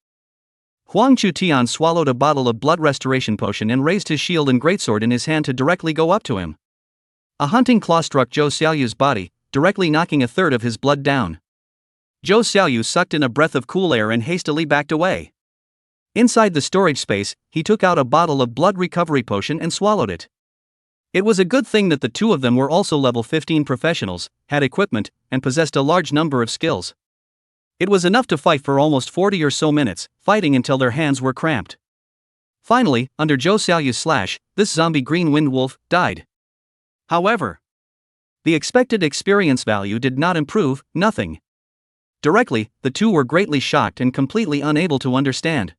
A: Huang Chutian swallowed a bottle of blood restoration potion and raised his shield and greatsword in his hand to directly go up to him. A hunting claw struck Zhou Xiaoyu's body, directly knocking a third of his blood down. Zhou Xiaoyu sucked in a breath of cool air and hastily backed away. Inside the storage space, he took out a bottle of blood recovery potion and swallowed it. It was a good thing that the two of them were also level 15 professionals, had equipment, and possessed a large number of skills. It was enough to fight for almost 40 or so minutes, fighting until their hands were cramped. Finally, under Zhou Xiaoyu's slash, this zombie green wind wolf died. However, the expected experience value did not improve, nothing. Directly, the two were greatly shocked and completely unable to understand.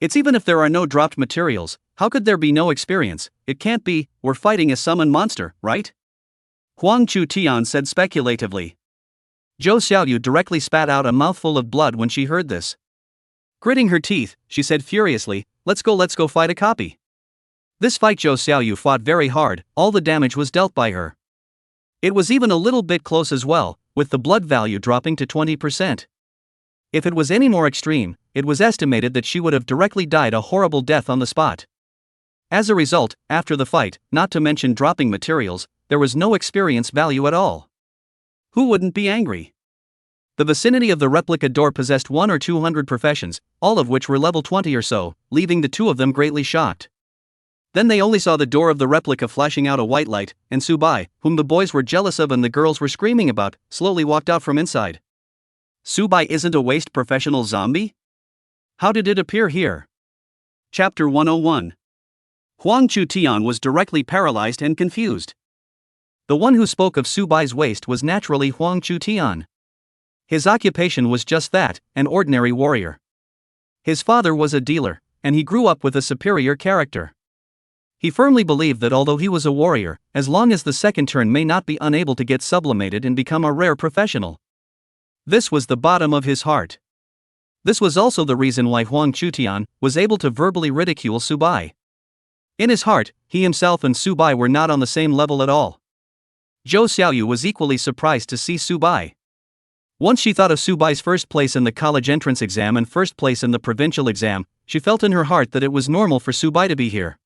A: It's even if there are no dropped materials, how could there be no experience? It can't be, we're fighting a summoned monster, right? Huang Chutian said speculatively. Zhou Xiaoyu directly spat out a mouthful of blood when she heard this. Gritting her teeth, she said furiously, let's go fight a copy. This fight Zhou Xiaoyu fought very hard, all the damage was dealt by her. It was even a little bit close as well, with the blood value dropping to 20%. If it was any more extreme, it was estimated that she would have directly died a horrible death on the spot. As a result, after the fight, not to mention dropping materials, there was no experience value at all. Who wouldn't be angry? The vicinity of the replica door possessed 100 or 200 professions, all of which were level 20 or so, leaving the two of them greatly shocked. Then they only saw the door of the replica flashing out a white light, and Subai, whom the boys were jealous of and the girls were screaming about, slowly walked out from inside. Subai isn't a waste professional zombie? How did it appear here? Chapter 101. Huang Chutian was directly paralyzed and confused. The one who spoke of Subai's waste was naturally Huang Chutian. His occupation was just that, an ordinary warrior. His father was a dealer, and he grew up with a superior character. He firmly believed that although he was a warrior, as long as the second turn may not be unable to get sublimated and become a rare professional. This was the bottom of his heart. This was also the reason why Huang Chutian was able to verbally ridicule Subai. In his heart, he himself and Subai were not on the same level at all. Zhou Xiaoyu was equally surprised to see Subai. Once she thought of Subai's first place in the college entrance exam and first place in the provincial exam, she felt in her heart that it was normal for Subai to be here.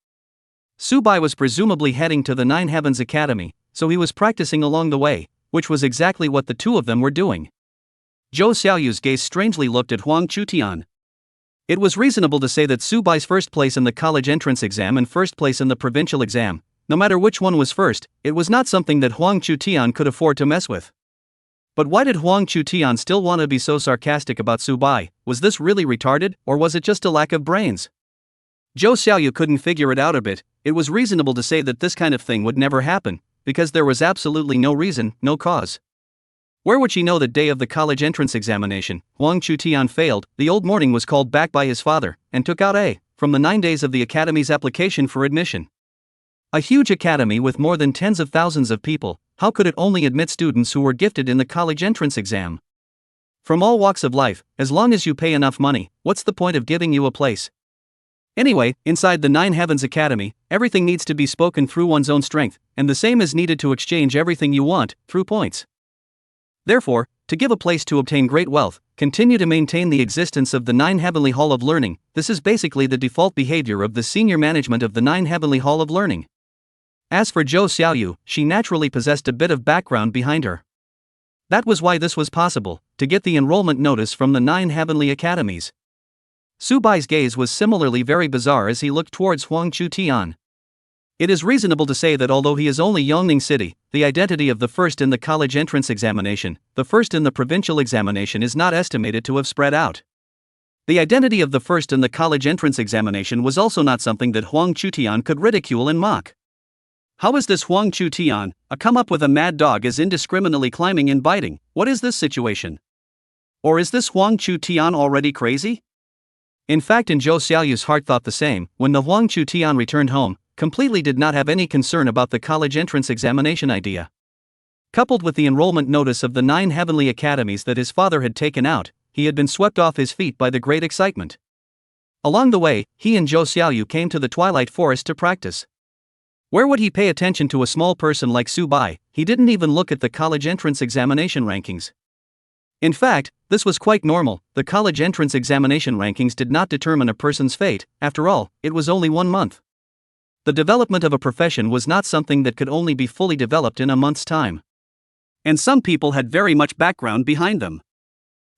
A: Subai was presumably heading to the Nine Heavens Academy, so he was practicing along the way, which was exactly what the two of them were doing. Zhou Xiaoyu's gaze strangely looked at Huang Chutian. It was reasonable to say that Subai's first place in the college entrance exam and first place in the provincial exam, no matter which one was first, it was not something that Huang Chutian could afford to mess with. But why did Huang Chutian still want to be so sarcastic about Subai? Was this really retarded, or was it just a lack of brains? Zhou Xiaoyu couldn't figure it out a bit. It was reasonable to say that this kind of thing would never happen, because there was absolutely no reason, no cause. Where would she know the day of the college entrance examination? Huang Chutian failed, the old morning was called back by his father, and took out A from the 9 days of the academy's application for admission. A huge academy with more than tens of thousands of people, how could it only admit students who were gifted in the college entrance exam? From all walks of life, as long as you pay enough money, what's the point of giving you a place? Anyway, inside the Nine Heavens Academy, everything needs to be spoken through one's own strength, and the same is needed to exchange everything you want, through points. Therefore, to give a place to obtain great wealth, continue to maintain the existence of the Nine Heavenly Hall of Learning. This is basically the default behavior of the senior management of the Nine Heavenly Hall of Learning. As for Zhou Xiaoyu, she naturally possessed a bit of background behind her. That was why this was possible, to get the enrollment notice from the Nine Heavenly Academies. Su Bai's gaze was similarly very bizarre as he looked towards Huang Chu-tian. It is reasonable to say that although he is only Yongning City, the identity of the first in the college entrance examination, the first in the provincial examination is not estimated to have spread out. The identity of the first in the college entrance examination was also not something that Huang Chu-tian could ridicule and mock. How is this Huang Chu-tian, a come up with a mad dog is indiscriminately climbing and biting? What is this situation? Or is this Huang Chu-tian already crazy? In fact, in Zhou Xiaoyu's heart thought the same. When the Huang Chu-tian returned home, completely did not have any concern about the college entrance examination idea. Coupled with the enrollment notice of the 9 heavenly academies that his father had taken out, he had been swept off his feet by the great excitement. Along the way, he and Zhou Xiaoyu came to the Twilight Forest to practice. Where would he pay attention to a small person like Su Bai? He didn't even look at the college entrance examination rankings. In fact, this was quite normal. The college entrance examination rankings did not determine a person's fate. After all, it was only 1 month. The development of a profession was not something that could only be fully developed in a month's time. And some people had very much background behind them.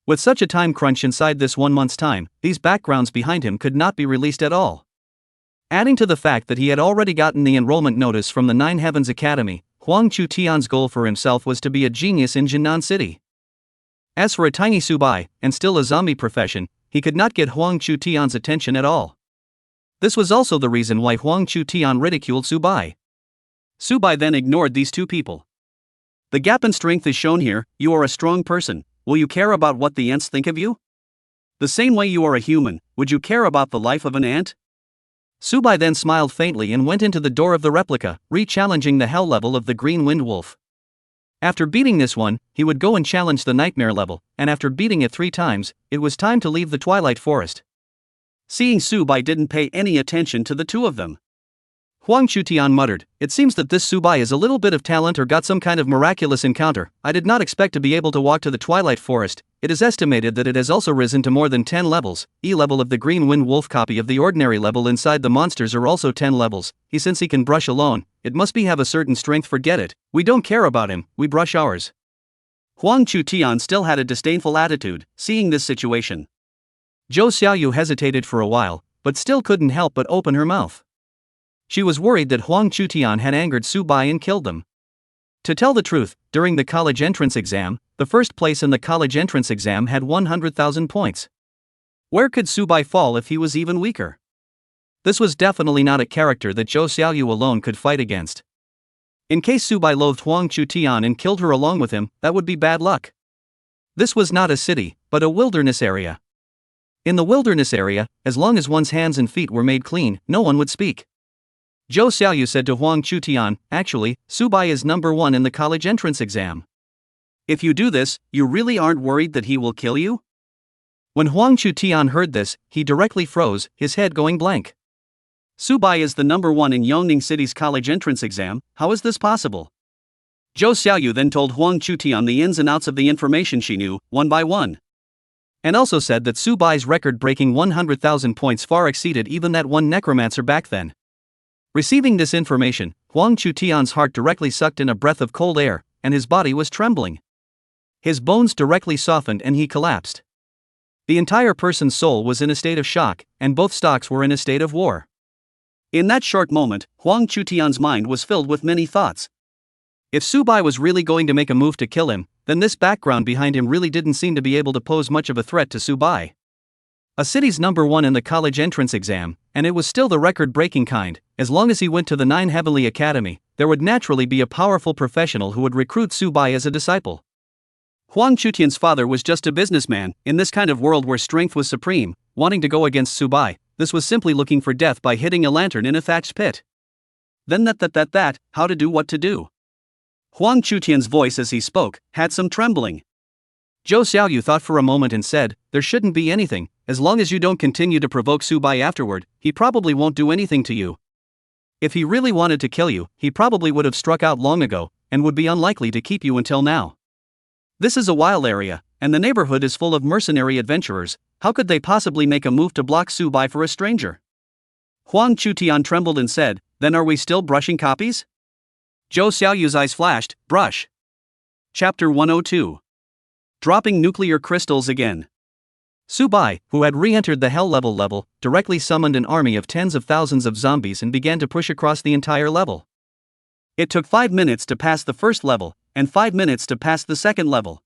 A: With such a time crunch inside this 1 month's time, these backgrounds behind him could not be released at all. Adding to the fact that he had already gotten the enrollment notice from the 9 Heavens Academy, Huang Chu-tian's goal for himself was to be a genius in Jinan City. As for a tiny Su Bai, and still a zombie profession, he could not get Huang Chu-tian's attention at all. This was also the reason why Huang Chu-tian ridiculed Su Bai. Su Bai then ignored these two people. The gap in strength is shown here. You are a strong person. Will you care about what the ants think of you? The same way you are a human, would you care about the life of an ant? Su Bai then smiled faintly and went into the door of the replica, re-challenging the hell level of the Green Wind Wolf. After beating this one, he would go and challenge the Nightmare level, and after beating it 3 times, it was time to leave the Twilight Forest. Seeing Su Bai didn't pay any attention to the two of them, Huang Chu-tian muttered, "It seems that this Su Bai is a little bit of talent or got some kind of miraculous encounter. I did not expect to be able to walk to the Twilight Forest." It is estimated that it has also risen to more than 10 levels. E-level of the Green Wind Wolf copy of the ordinary level inside the monsters are also 10 levels. Since he can brush alone, it must be have a certain strength. Forget it. We don't care about him, we brush ours. Huang Chu-tian still had a disdainful attitude, seeing this situation. Zhou Xiaoyu hesitated for a while, but still couldn't help but open her mouth. She was worried that Huang Chu-tian had angered Su Bai and killed them. To tell the truth, during the college entrance exam, the first place in the college entrance exam had 100,000 points. Where could Su Bai fall if he was even weaker? This was definitely not a character that Zhou Xiaoyu alone could fight against. In case Su Bai loathed Huang Chu-tian and killed her along with him, that would be bad luck. This was not a city, but a wilderness area. In the wilderness area, as long as one's hands and feet were made clean, no one would speak. Zhou Xiaoyu said to Huang Chu-tian, "Actually, Su Bai is number 1 in the college entrance exam. If you do this, you really aren't worried that he will kill you?" When Huang Chu-tian heard this, he directly froze, his head going blank. Su Bai is the number 1 in Yongning City's college entrance exam. How is this possible? Zhou Xiaoyu then told Huang Chu-tian the ins and outs of the information she knew, one by one. And also said that Su Bai's record-breaking 100,000 points far exceeded even that one necromancer back then. Receiving this information, Huang Chu-tian's heart directly sucked in a breath of cold air, and his body was trembling. His bones directly softened and he collapsed. The entire person's soul was in a state of shock, and both stocks were in a state of war. In that short moment, Huang Chu-tian's mind was filled with many thoughts. If Su Bai was really going to make a move to kill him, then this background behind him really didn't seem to be able to pose much of a threat to Su Bai. A city's number 1 in the college entrance exam, and it was still the record-breaking kind. As long as he went to the 9 Heavenly Academy, there would naturally be a powerful professional who would recruit Su Bai as a disciple. Huang Chu-tian's father was just a businessman. In this kind of world where strength was supreme, wanting to go against Su Bai, this was simply looking for death by hitting a lantern in a thatched pit. Then how to do what to do. Huang Chu-tian's voice as he spoke had some trembling. Zhou Xiaoyu thought for a moment and said, "There shouldn't be anything, as long as you don't continue to provoke Subai afterward, he probably won't do anything to you. If he really wanted to kill you, he probably would have struck out long ago, and would be unlikely to keep you until now. This is a wild area, and the neighborhood is full of mercenary adventurers, how could they possibly make a move to block Subai for a stranger?" Huang Chutian trembled and said, "Then are we still brushing copies?" Zhou Xiaoyu's eyes flashed, "Brush." Chapter 102. Dropping nuclear crystals again. Subai, who had re-entered the hell level, directly summoned an army of tens of thousands of zombies and began to push across the entire level. It took 5 minutes to pass the first level, and 5 minutes to pass the second level.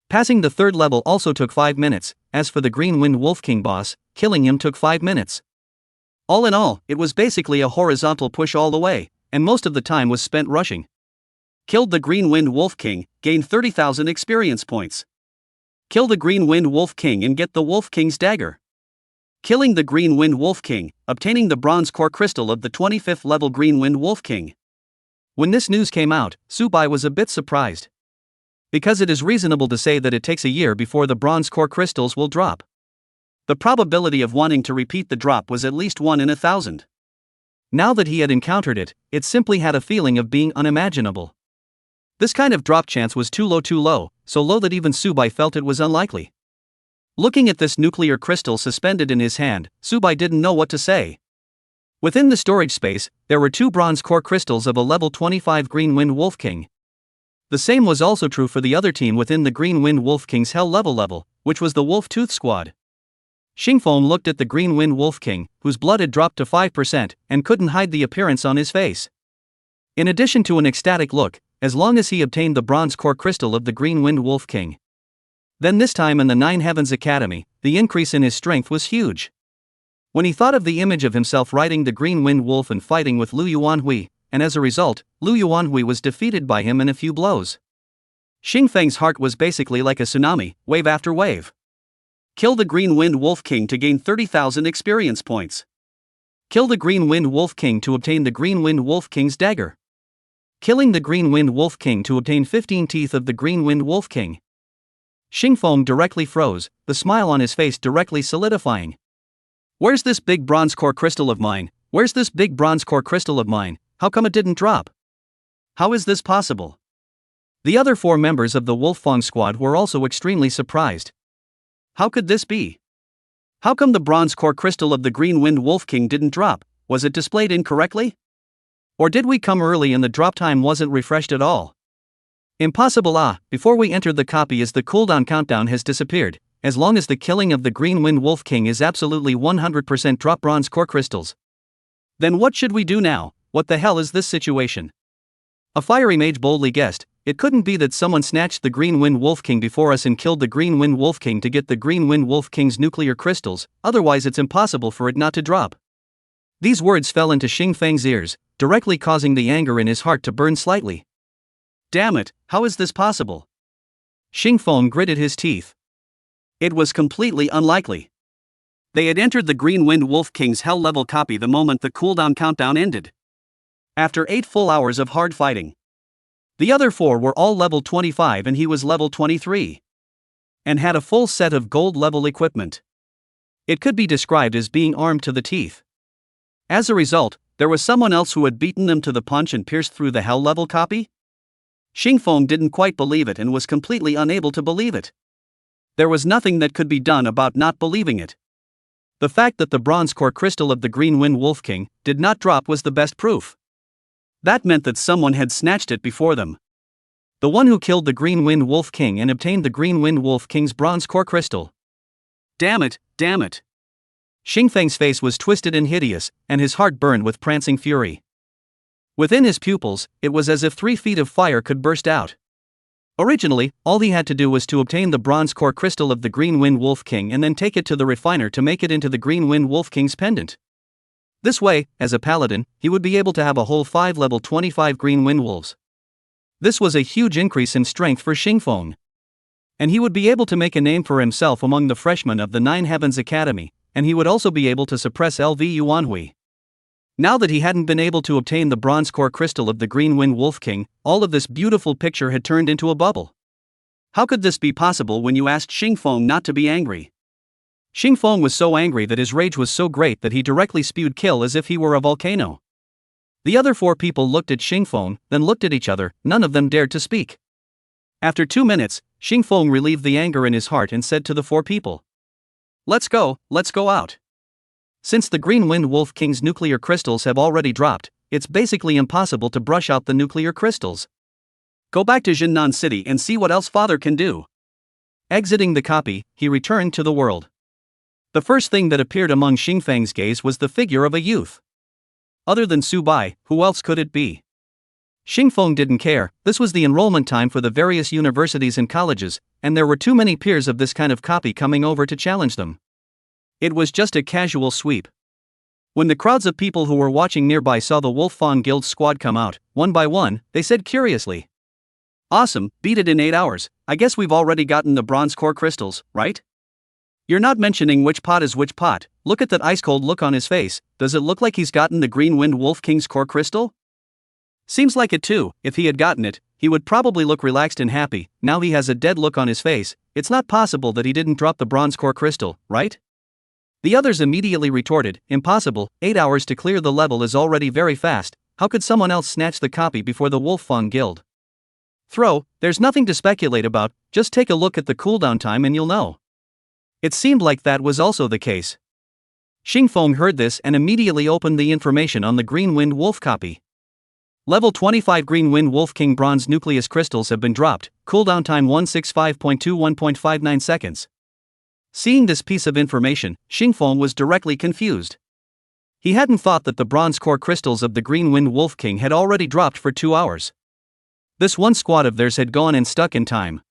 A: Passing the third level also took 5 minutes, as for the Green Wind Wolf King boss, killing him took 5 minutes. All in all, it was basically a horizontal push all the way, and most of the time was spent rushing. Killed the Green Wind Wolf King, gained 30,000 experience points. Kill the Green Wind Wolf King and get the Wolf King's dagger. Killing the Green Wind Wolf King, obtaining the bronze core crystal of the 25th level Green Wind Wolf King. When this news came out, Subai was a bit surprised. Because it is reasonable to say that it takes a year before the bronze core crystals will drop. The probability of wanting to repeat the drop was at least 1 in 1,000. Now that he had encountered it, it simply had a feeling of being unimaginable. This kind of drop chance was too low, so low that even Subai felt it was unlikely. Looking at this nuclear crystal suspended in his hand, Subai didn't know what to say. Within the storage space, there were 2 bronze core crystals of a level 25 Green Wind Wolf King. The same was also true for the other team within the Green Wind Wolf King's hell level, which was the Wolf Tooth Squad. Xingfeng looked at the Green Wind Wolf King, whose blood had dropped to 5%, and couldn't hide the appearance on his face. In addition to an ecstatic look, as long as he obtained the bronze core crystal of the Green Wind Wolf King. Then this time in the Nine Heavens Academy, the increase in his strength was huge. When he thought of the image of himself riding the Green Wind Wolf and fighting with Lu Yuanhui, and as a result, Lu Yuanhui was defeated by him in a few blows. Xingfeng's heart was basically like a tsunami, wave after wave. Kill the Green Wind Wolf King to gain 30,000 experience points. Kill the Green Wind Wolf King to obtain the Green Wind Wolf King's dagger. Killing the Green Wind Wolf King to obtain 15 teeth of the Green Wind Wolf King. Xingfeng directly froze, the smile on his face directly solidifying. "Where's this big bronze core crystal of mine? Where's this big bronze core crystal of mine? How come it didn't drop? How is this possible?" The other 4 members of the Wolfang squad were also extremely surprised. How could this be? How come the bronze core crystal of the Green Wind Wolf King didn't drop? Was it displayed incorrectly? Or did we come early and the drop time wasn't refreshed at all? Impossible. Before we entered the copy as the cooldown countdown has disappeared, as long as the killing of the Green Wind Wolf King is absolutely 100% drop bronze core crystals. Then what should we do now? What the hell is this situation? A fiery mage boldly guessed, it couldn't be that someone snatched the Green Wind Wolf King before us and killed the Green Wind Wolf King to get the Green Wind Wolf King's nuclear crystals, otherwise it's impossible for it not to drop. These words fell into Xingfeng's ears, directly causing the anger in his heart to burn slightly. Damn it, how is this possible? Xingfeng gritted his teeth. It was completely unlikely. They had entered the Green Wind Wolf King's hell level copy the moment the cooldown countdown ended. After 8 full hours of hard fighting. The other 4 were all level 25 and he was level 23. And had a full set of gold level equipment. It could be described as being armed to the teeth. As a result, there was someone else who had beaten them to the punch and pierced through the hell level copy? Xingfeng didn't quite believe it and was completely unable to believe it. There was nothing that could be done about not believing it. The fact that the bronze core crystal of the Green Wind Wolf King did not drop was the best proof. That meant that someone had snatched it before them. The one who killed the Green Wind Wolf King and obtained the Green Wind Wolf King's bronze core crystal. Damn it, damn it. Xingfeng's face was twisted and hideous, and his heart burned with prancing fury. Within his pupils, it was as if 3 feet of fire could burst out. Originally, all he had to do was to obtain the bronze core crystal of the Green Wind Wolf King and then take it to the refiner to make it into the Green Wind Wolf King's pendant. This way, as a paladin, he would be able to have a whole 5 level 25 Green Wind Wolves. This was a huge increase in strength for Xingfeng. And he would be able to make a name for himself among the freshmen of the Nine Heavens Academy, and he would also be able to suppress LV Yuanhui. Now that he hadn't been able to obtain the bronze core crystal of the Green Wind Wolf King, all of this beautiful picture had turned into a bubble. How could this be possible when you asked Xingfeng not to be angry? Xingfeng was so angry that his rage was so great that he directly spewed kill as if he were a volcano. The other 4 people looked at Xingfeng, then looked at each other, none of them dared to speak. After 2 minutes, Xingfeng relieved the anger in his heart and said to the 4 people, let's go out. Since the Green Wind Wolf King's nuclear crystals have already dropped, it's basically impossible to brush out the nuclear crystals. Go back to Jinnan City and see what else father can do. Exiting the copy, he returned to the world. The first thing that appeared among Xingfeng's gaze was the figure of a youth. Other than Su Bai, who else could it be? Xingfeng didn't care. This was the enrollment time for the various universities and colleges, and there were too many peers of this kind of copy coming over to challenge them. It was just a casual sweep. When the crowds of people who were watching nearby saw the Wolf Fawn Guild squad come out, one by one, they said curiously, awesome, beat it in 8 hours, I guess we've already gotten the bronze core crystals, right? You're not mentioning which pot is which pot. Look at that ice-cold look on his face. Does it look like he's gotten the Green Wind Wolf King's core crystal? Seems like it too. If he had gotten it, he would probably look relaxed and happy. Now he has a dead look on his face. It's not possible that he didn't drop the bronze core crystal, right? The others immediately retorted, impossible, 8 hours to clear the level is already very fast. How could someone else snatch the copy before the Wolf Fawn Guild? There's nothing to speculate about, just take a look at the cooldown time and you'll know. It seemed like that was also the case. Xingfeng heard this and immediately opened the information on the Green Wind Wolf copy. Level 25 Green Wind Wolf King Bronze Nucleus Crystals have been dropped, cooldown time 165.21.59 seconds. Seeing this piece of information, Xingfeng was directly confused. He hadn't thought that the bronze core crystals of the Green Wind Wolf King had already dropped for 2 hours. This one squad of theirs had gone and stuck in time.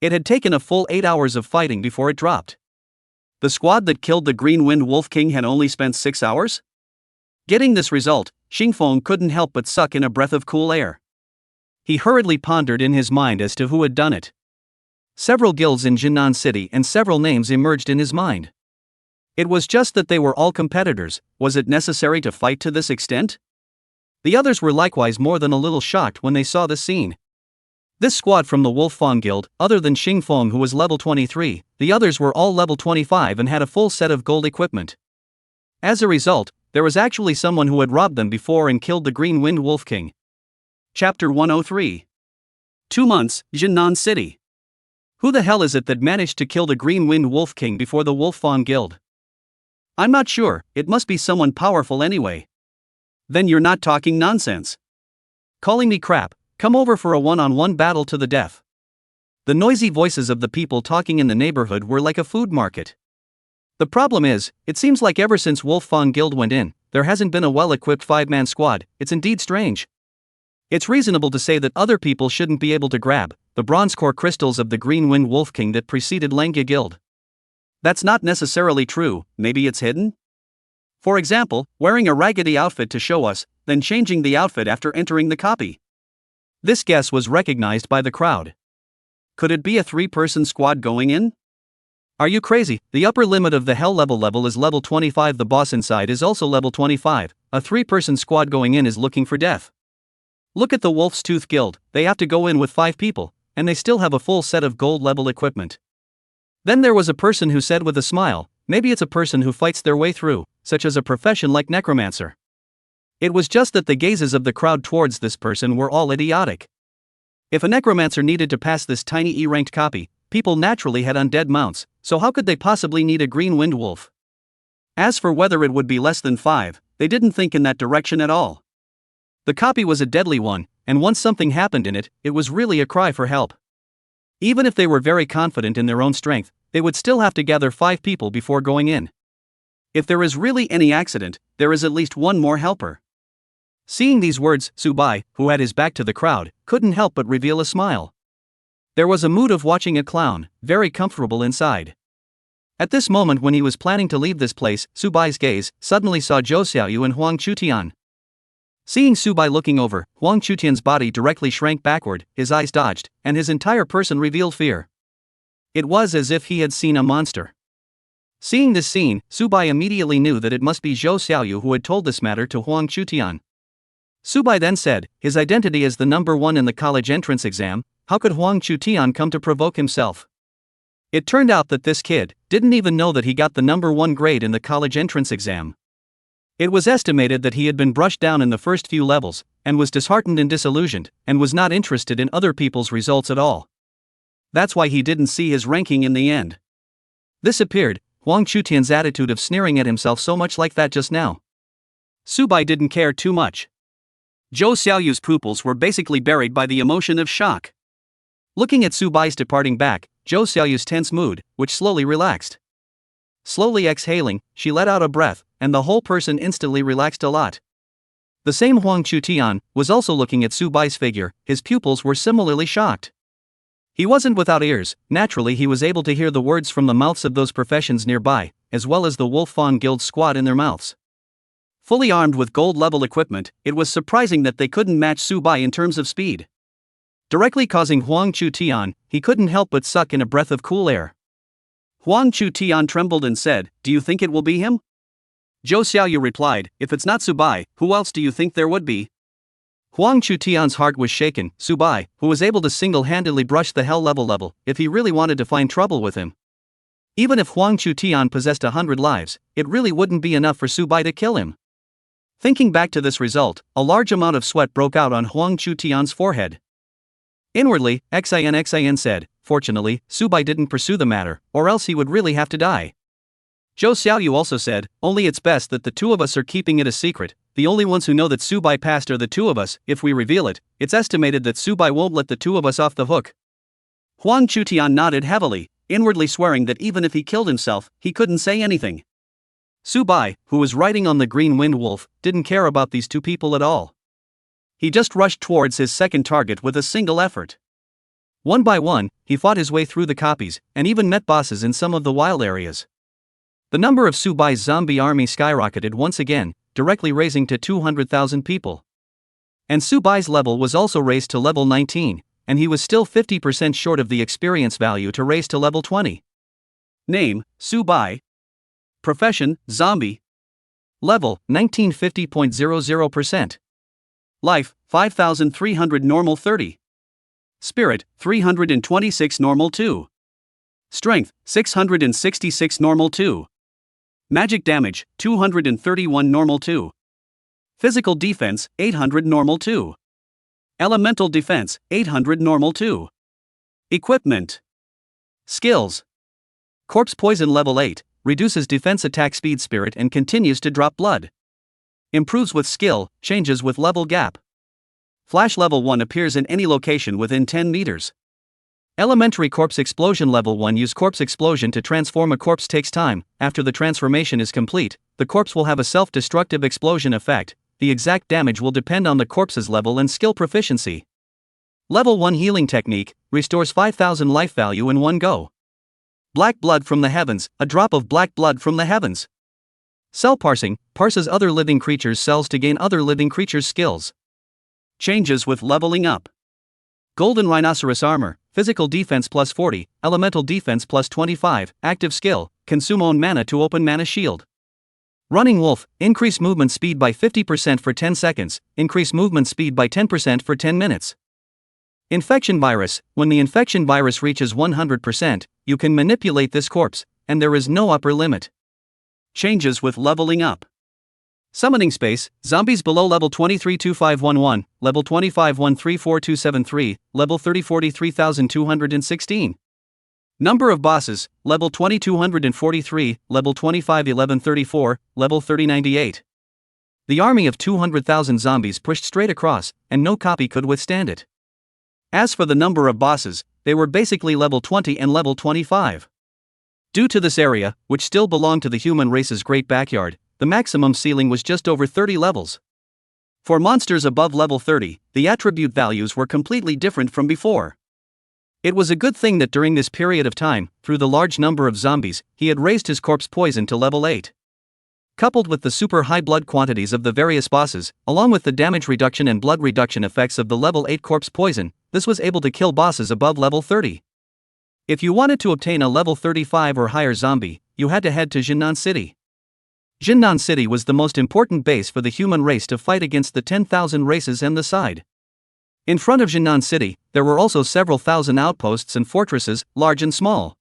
A: It had taken a full 8 hours of fighting before it dropped. The squad that killed the Green Wind Wolf King had only spent 6 hours? Getting this result, Xingfeng couldn't help but suck in a breath of cool air. He hurriedly pondered in his mind as to who had done it. Several guilds in Jinnan City and several names emerged in his mind. It was just that they were all competitors. Was it necessary to fight to this extent? The others were likewise more than a little shocked when they saw this scene. This squad from the Wolf Fawn Guild, other than Xingfeng who was level 23, the others were all level 25 and had a full set of gold equipment. As a result, there was actually someone who had robbed them before and killed the Green Wind Wolf King. Chapter 103. 2 months, Jinnan City. Who the hell is it that managed to kill the Green Wind Wolf King before the Wolf Fawn Guild? I'm not sure, it must be someone powerful anyway. Then you're not talking nonsense. Calling me crap. Come over for a one-on-one battle to the death. The noisy voices of the people talking in the neighborhood were like a food market. The problem is, it seems like ever since Wolf Fawn Guild went in, there hasn't been a well-equipped 5-man squad. It's indeed strange. It's reasonable to say that other people shouldn't be able to grab the bronze core crystals of the Green Wind Wolf King that preceded Lengya Guild. That's not necessarily true. Maybe it's hidden? For example, wearing a raggedy outfit to show us, then changing the outfit after entering the copy. This guess was recognized by the crowd. Could it be a 3-person squad going in? Are you crazy? The upper limit of the hell level is level 25. The boss inside is also level 25. A 3-person squad going in is looking for death. Look at the Wolf's Tooth Guild. They have to go in with 5 people, and they still have a full set of gold level equipment. Then there was a person who said with a smile, maybe it's a person who fights their way through, such as a profession like necromancer. It was just that the gazes of the crowd towards this person were all idiotic. If a necromancer needed to pass this tiny E-ranked copy, people naturally had undead mounts, so how could they possibly need a Green Wind Wolf? As for whether it would be less than 5, they didn't think in that direction at all. The copy was a deadly one, and once something happened in it, it was really a cry for help. Even if they were very confident in their own strength, they would still have to gather 5 people before going in. If there is really any accident, there is at least one more helper. Seeing these words, Su Bai, who had his back to the crowd, couldn't help but reveal a smile. There was a mood of watching a clown, very comfortable inside. At this moment when he was planning to leave this place, Su Bai's gaze suddenly saw Zhou Xiaoyu and Huang Chutian. Seeing Su Bai looking over, Huang Chutian's body directly shrank backward, his eyes dodged, and his entire person revealed fear. It was as if he had seen a monster. Seeing this scene, Su Bai immediately knew that it must be Zhou Xiaoyu who had told this matter to Huang Chutian. Su Bai then said, his identity is the number 1 in the college entrance exam, How could Huang Chutian come to provoke himself? It turned out that this kid didn't even know that he got the number 1 grade in the college entrance exam. It was estimated that he had been brushed down in the first few levels, and was disheartened and disillusioned, and was not interested in other people's results at all. That's why he didn't see his ranking in the end. This appeared, Huang Chutian's attitude of sneering at himself so much like that just now. Subai didn't care too much. Zhou Xiaoyu's pupils were basically buried by the emotion of shock. Looking at Subai's departing back, Zhou Xiaoyu's tense mood, which slowly relaxed. Slowly exhaling, she let out a breath, and the whole person instantly relaxed a lot. The same Huang Chutian was also looking at Subai's figure, his pupils were similarly shocked. He wasn't without ears, naturally he was able to hear the words from the mouths of those professions nearby, as well as the Wolf Fawn Guild squad in their mouths. Fully armed with gold-level equipment, it was surprising that they couldn't match Subai in terms of speed. Directly causing Huang Chutian, he couldn't help but suck in a breath of cool air. Huang Chutian trembled and said, "Do you think it will be him?" Zhou Xiaoyu replied, "If it's not Subai, who else do you think there would be?" Huang Chutian's heart was shaken. Subai, who was able to single-handedly brush the hell level, if he really wanted to find trouble with him. Even if Huang Chutian possessed 100 lives, it really wouldn't be enough for Subai to kill him. Thinking back to this result, a large amount of sweat broke out on Huang Chutian's forehead. Inwardly, Xin said, "Fortunately, Subai didn't pursue the matter, or else he would really have to die." Zhou Xiaoyu also said, "Only it's best that the two of us are keeping it a secret. The only ones who know that Subai passed are the two of us. If we reveal it, it's estimated that Subai won't let the two of us off the hook." Huang Chutian nodded heavily, inwardly swearing that even if he killed himself, he couldn't say anything. Subai, who was riding on the green wind wolf, didn't care about these two people at all. He just rushed towards his second target with a single effort. One by one, he fought his way through the copies, and even met bosses in some of the wild areas. The number of Subai's zombie army skyrocketed once again, directly raising to 200,000 people. And Subai's level was also raised to level 19, and he was still 50% short of the experience value to raise to level 20. Name, Subai. Profession, zombie. Level, 1950.00%. Life, 5,300 normal 30. Spirit, 326 normal 2. Strength, 666 normal 2. Magic damage, 231 normal 2. Physical defense, 800 normal 2. Elemental defense, 800 normal 2. Equipment. Skills. Corpse poison level 8, reduces defense attack speed spirit and continues to drop blood. Improves with skill, changes with level gap. Flash level 1 appears in any location within 10 meters. Elementary corpse explosion level 1 use corpse explosion to transform a corpse takes time. After the transformation is complete, the corpse will have a self-destructive explosion effect. The exact damage will depend on the corpse's level and skill proficiency. Level 1 healing technique, restores 5,000 life value in one go. Black blood from the heavens, a drop of black blood from the heavens. Cell parsing, parses other living creatures' cells to gain other living creatures' skills. Changes with leveling up. Golden rhinoceros armor, physical defense plus 40, elemental defense plus 25, active skill, consume own mana to open mana shield. Running wolf, increase movement speed by 50% for 10 seconds, increase movement speed by 10% for 10 minutes. Infection virus, when the infection virus reaches 100%, you can manipulate this corpse, and there is no upper limit. Changes with leveling up. Summoning space, zombies below level 232511, level 25134273, level 30433216. Number of bosses, level 2243, level 251134, level 3098. The army of 200,000 zombies pushed straight across, and no copy could withstand it. As for the number of bosses, they were basically level 20 and level 25. Due to this area, which still belonged to the human race's great backyard, the maximum ceiling was just over 30 levels. For monsters above level 30, the attribute values were completely different from before. It was a good thing that during this period of time, through the large number of zombies, he had raised his corpse poison to level 8. Coupled with the super high blood quantities of the various bosses, along with the damage reduction and blood reduction effects of the level 8 corpse poison, this was able to kill bosses above level 30. If you wanted to obtain a level 35 or higher zombie, you had to head to Jinnan City. Jinnan City was the most important base for the human race to fight against the 10,000 races and the side. In front of Jinnan City, there were also several thousand outposts and fortresses, large and small.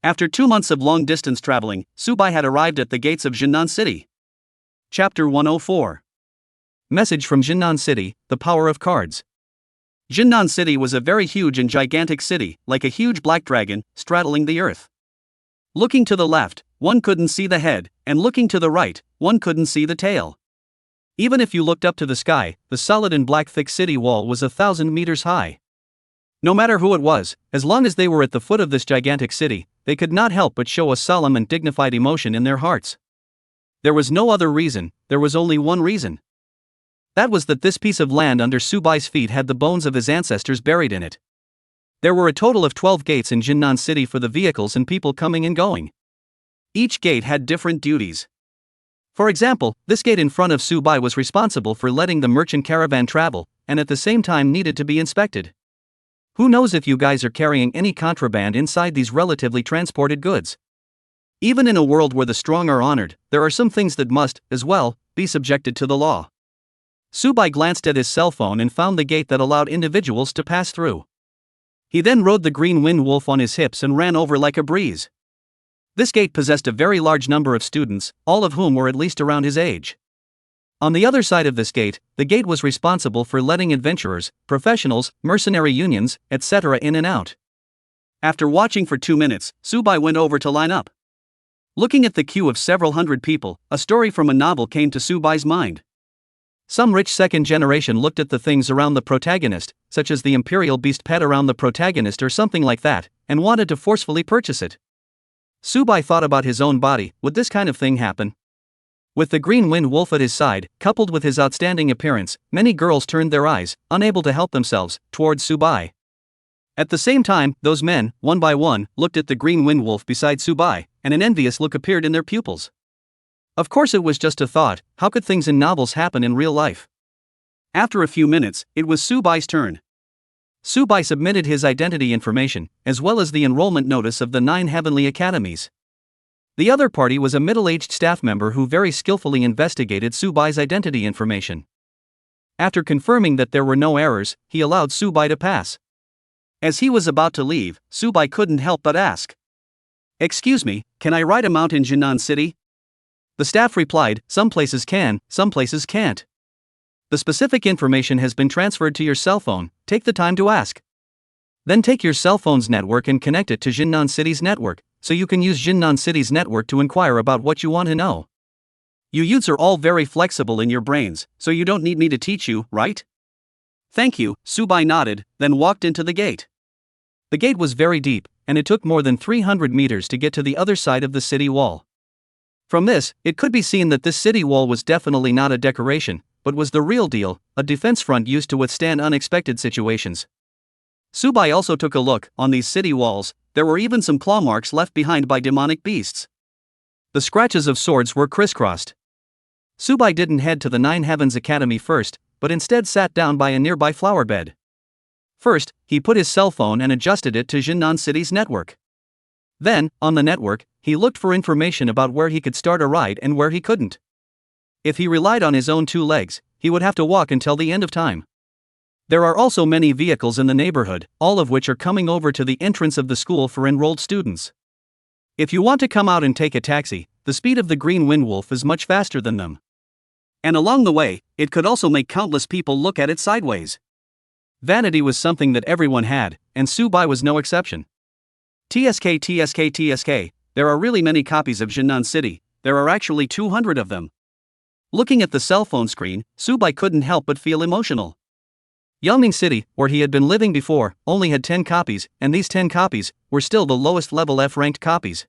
A: After 2 months of long-distance traveling, Subai had arrived at the gates of Jinnan City. Chapter 104. Message from Jinnan City, The Power of Cards. Jinnan City was a very huge and gigantic city, like a huge black dragon, straddling the earth. Looking to the left, one couldn't see the head, and looking to the right, one couldn't see the tail. Even if you looked up to the sky, the solid and black thick city wall was 1,000 meters high. No matter who it was, as long as they were at the foot of this gigantic city, they could not help but show a solemn and dignified emotion in their hearts. There was no other reason, there was only one reason. That was that this piece of land under Subai's feet had the bones of his ancestors buried in it. There were a total of 12 gates in Jinnan City for the vehicles and people coming and going. Each gate had different duties. For example, this gate in front of Subai was responsible for letting the merchant caravan travel, and at the same time needed to be inspected. Who knows if you guys are carrying any contraband inside these relatively transported goods? Even in a world where the strong are honored, there are some things that must, as well, be subjected to the law. Subai glanced at his cell phone and found the gate that allowed individuals to pass through. He then rode the green wind wolf on his hips and ran over like a breeze. This gate possessed a very large number of students, all of whom were at least around his age. On the other side of this gate, the gate was responsible for letting adventurers, professionals, mercenary unions, etc. in and out. After watching for 2 minutes, Subai went over to line up. Looking at the queue of several hundred people, a story from a novel came to Subai's mind. Some rich second generation looked at the things around the protagonist, such as the imperial beast pet around the protagonist or something like that, and wanted to forcefully purchase it. Subai thought about his own body, would this kind of thing happen? With the green wind wolf at his side, coupled with his outstanding appearance, many girls turned their eyes, unable to help themselves, towards Subai. At the same time, those men, one by one, looked at the green wind wolf beside Subai, and an envious look appeared in their pupils. Of course it was just a thought, how could things in novels happen in real life? After a few minutes, it was Subai's turn. Subai submitted his identity information, as well as the enrollment notice of the 9 heavenly academies. The other party was a middle-aged staff member who very skillfully investigated Subai's identity information. After confirming that there were no errors, he allowed Subai to pass. As he was about to leave, Subai couldn't help but ask, "Excuse me, can I ride a mount in Jinnan City?" The staff replied, "Some places can, some places can't. The specific information has been transferred to your cell phone, take the time to ask. Then take your cell phone's network and connect it to Jinnan City's network, so you can use Jinnan City's network to inquire about what you want to know. You youths are all very flexible in your brains, so you don't need me to teach you, right?" "Thank you," Subai nodded, then walked into the gate. The gate was very deep, and it took more than 300 meters to get to the other side of the city wall. From this, it could be seen that this city wall was definitely not a decoration, but was the real deal, a defense front used to withstand unexpected situations. Subai also took a look. On these city walls, there were even some claw marks left behind by demonic beasts. The scratches of swords were crisscrossed. Subai didn't head to the 9 Heavens Academy first, but instead sat down by a nearby flower bed. First, he put his cell phone and adjusted it to Jinnan City's network. Then, on the network, he looked for information about where he could start a ride and where he couldn't. If he relied on his own 2 legs, he would have to walk until the end of time. There are also many vehicles in the neighborhood, all of which are coming over to the entrance of the school for enrolled students. If you want to come out and take a taxi, the speed of the green wind wolf is much faster than them. And along the way, it could also make countless people look at it sideways. Vanity was something that everyone had, and Subai was no exception. TSK, there are really many copies of Jinnan City, there are actually 200 of them. Looking at the cell phone screen, Subai couldn't help but feel emotional. Yangning City, where he had been living before, only had 10 copies, and these 10 copies were still the lowest level F-ranked copies.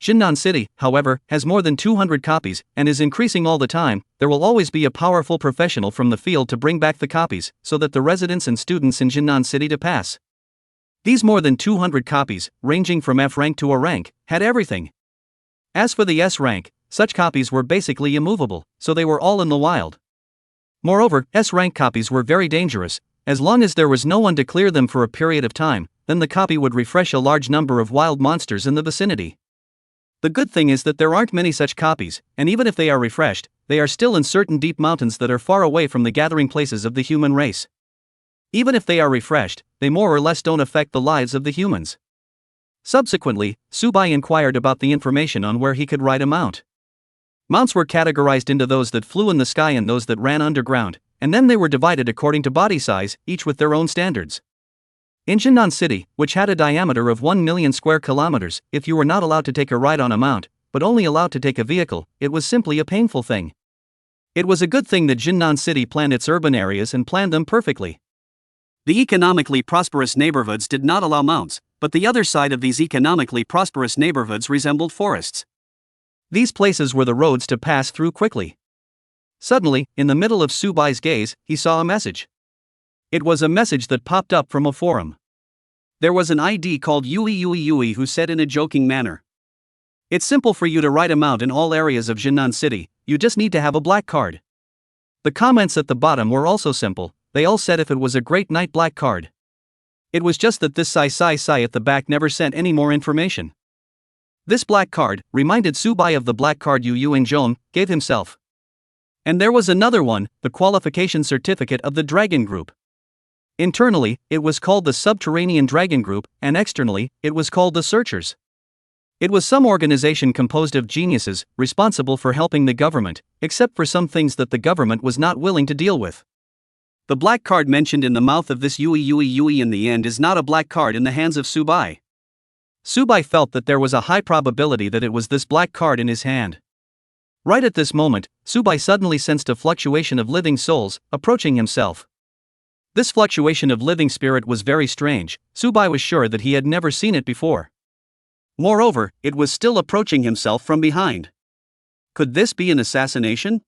A: Jinnan City, however, has more than 200 copies, and is increasing all the time. There will always be a powerful professional from the field to bring back the copies, so that the residents and students in Jinnan City to pass. These more than 200 copies, ranging from F rank to A rank, had everything. As for the S rank, such copies were basically immovable, so they were all in the wild. Moreover, S-rank copies were very dangerous. As long as there was no one to clear them for a period of time, then the copy would refresh a large number of wild monsters in the vicinity. The good thing is that there aren't many such copies, and even if they are refreshed, they are still in certain deep mountains that are far away from the gathering places of the human race. Even if they are refreshed, they more or less don't affect the lives of the humans. Subsequently, Subai inquired about the information on where he could ride a mount. Mounts were categorized into those that flew in the sky and those that ran underground, and then they were divided according to body size, each with their own standards. In Jinnan City, which had a diameter of 1 million square kilometers, if you were not allowed to take a ride on a mount, but only allowed to take a vehicle, it was simply a painful thing. It was a good thing that Jinnan City planned its urban areas and planned them perfectly. The economically prosperous neighborhoods did not allow mounts, but the other side of these economically prosperous neighborhoods resembled forests. These places were the roads to pass through quickly. Suddenly, in the middle of Subai's gaze, he saw a message. It was a message that popped up from a forum. There was an ID called Yui who said in a joking manner, "It's simple for you to ride a mount in all areas of Jinnan City, you just need to have a black card." The comments at the bottom were also simple, they all said if it was a great night black card. It was just that this Sai at the back never sent any more information. This black card reminded Subai of the black card Yu Ingzhong gave himself. And there was another one, the qualification certificate of the Dragon Group. Internally, it was called the Subterranean Dragon Group, and externally, it was called the Searchers. It was some organization composed of geniuses, responsible for helping the government, except for some things that the government was not willing to deal with. The black card mentioned in the mouth of this Yui in the end is not a black card in the hands of Subai. Subai felt that there was a high probability that it was this black card in his hand. Right at this moment, Subai suddenly sensed a fluctuation of living souls, approaching himself. This fluctuation of living spirit was very strange, Subai was sure that he had never seen it before. Moreover, it was still approaching himself from behind. Could this be an assassination?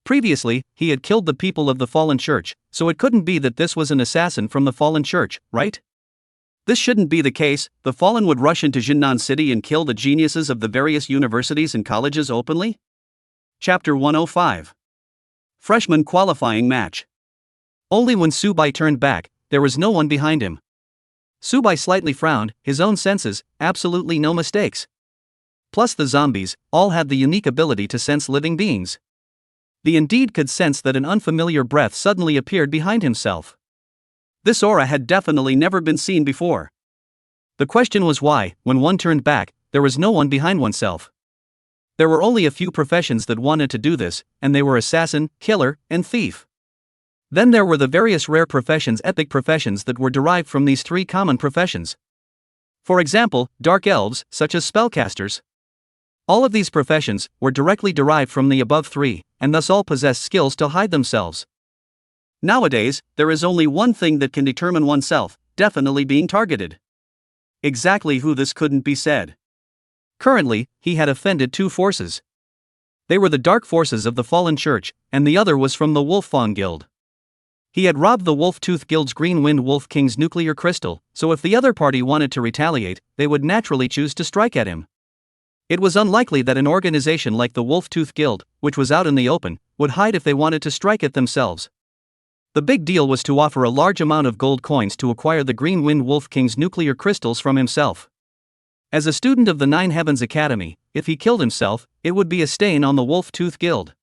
A: Previously, he had killed the people of the fallen church, so it couldn't be that this was an assassin from the fallen church, right? This shouldn't be the case, the fallen would rush into Jinnan City and kill the geniuses of the various universities and colleges openly? Chapter 105. Freshman Qualifying Match. Only when Subai turned back, there was no one behind him. Subai slightly frowned, his own senses, absolutely no mistakes. Plus the zombies, all had the unique ability to sense living beings. The Indeed could sense that an unfamiliar breath suddenly appeared behind himself. This aura had definitely never been seen before. The question was why, when one turned back, there was no one behind oneself. There were only a few professions that wanted to do this, and they were assassin, killer, and thief. Then there were the various rare professions, epic professions that were derived from these three common professions. For example, dark elves, such as spellcasters. All of these professions were directly derived from the above three, and thus all possessed skills to hide themselves. Nowadays, there is only one thing that can determine oneself, definitely being targeted. Exactly who this couldn't be said. Currently, he had offended two forces. They were the dark forces of the fallen church, and the other was from the Wolf Fawn Guild. He had robbed the Wolf Tooth Guild's Green Wind Wolf King's nuclear crystal, so if the other party wanted to retaliate, they would naturally choose to strike at him. It was unlikely that an organization like the Wolf Tooth Guild, which was out in the open, would hide if they wanted to strike at themselves. The big deal was to offer a large amount of gold coins to acquire the Green Wind Wolf King's nuclear crystals from himself. As a student of the Nine Heavens Academy, if he killed himself, it would be a stain on the Wolf Tooth Guild.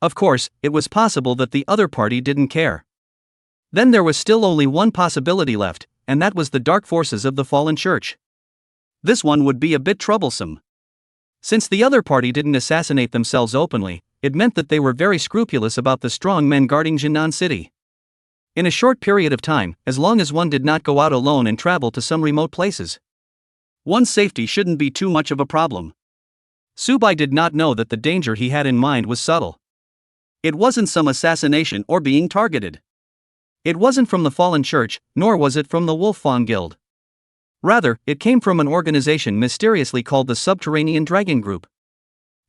A: Of course, it was possible that the other party didn't care. Then there was still only one possibility left, and that was the dark forces of the fallen church. This one would be a bit troublesome. Since the other party didn't assassinate themselves openly, it meant that they were very scrupulous about the strong men guarding Jinnan City. In a short period of time, as long as one did not go out alone and travel to some remote places, one's safety shouldn't be too much of a problem. Subai did not know that the danger he had in mind was subtle. It wasn't some assassination or being targeted. It wasn't from the fallen church, nor was it from the Wolf Fawn Guild. Rather, it came from an organization mysteriously called the Subterranean Dragon Group.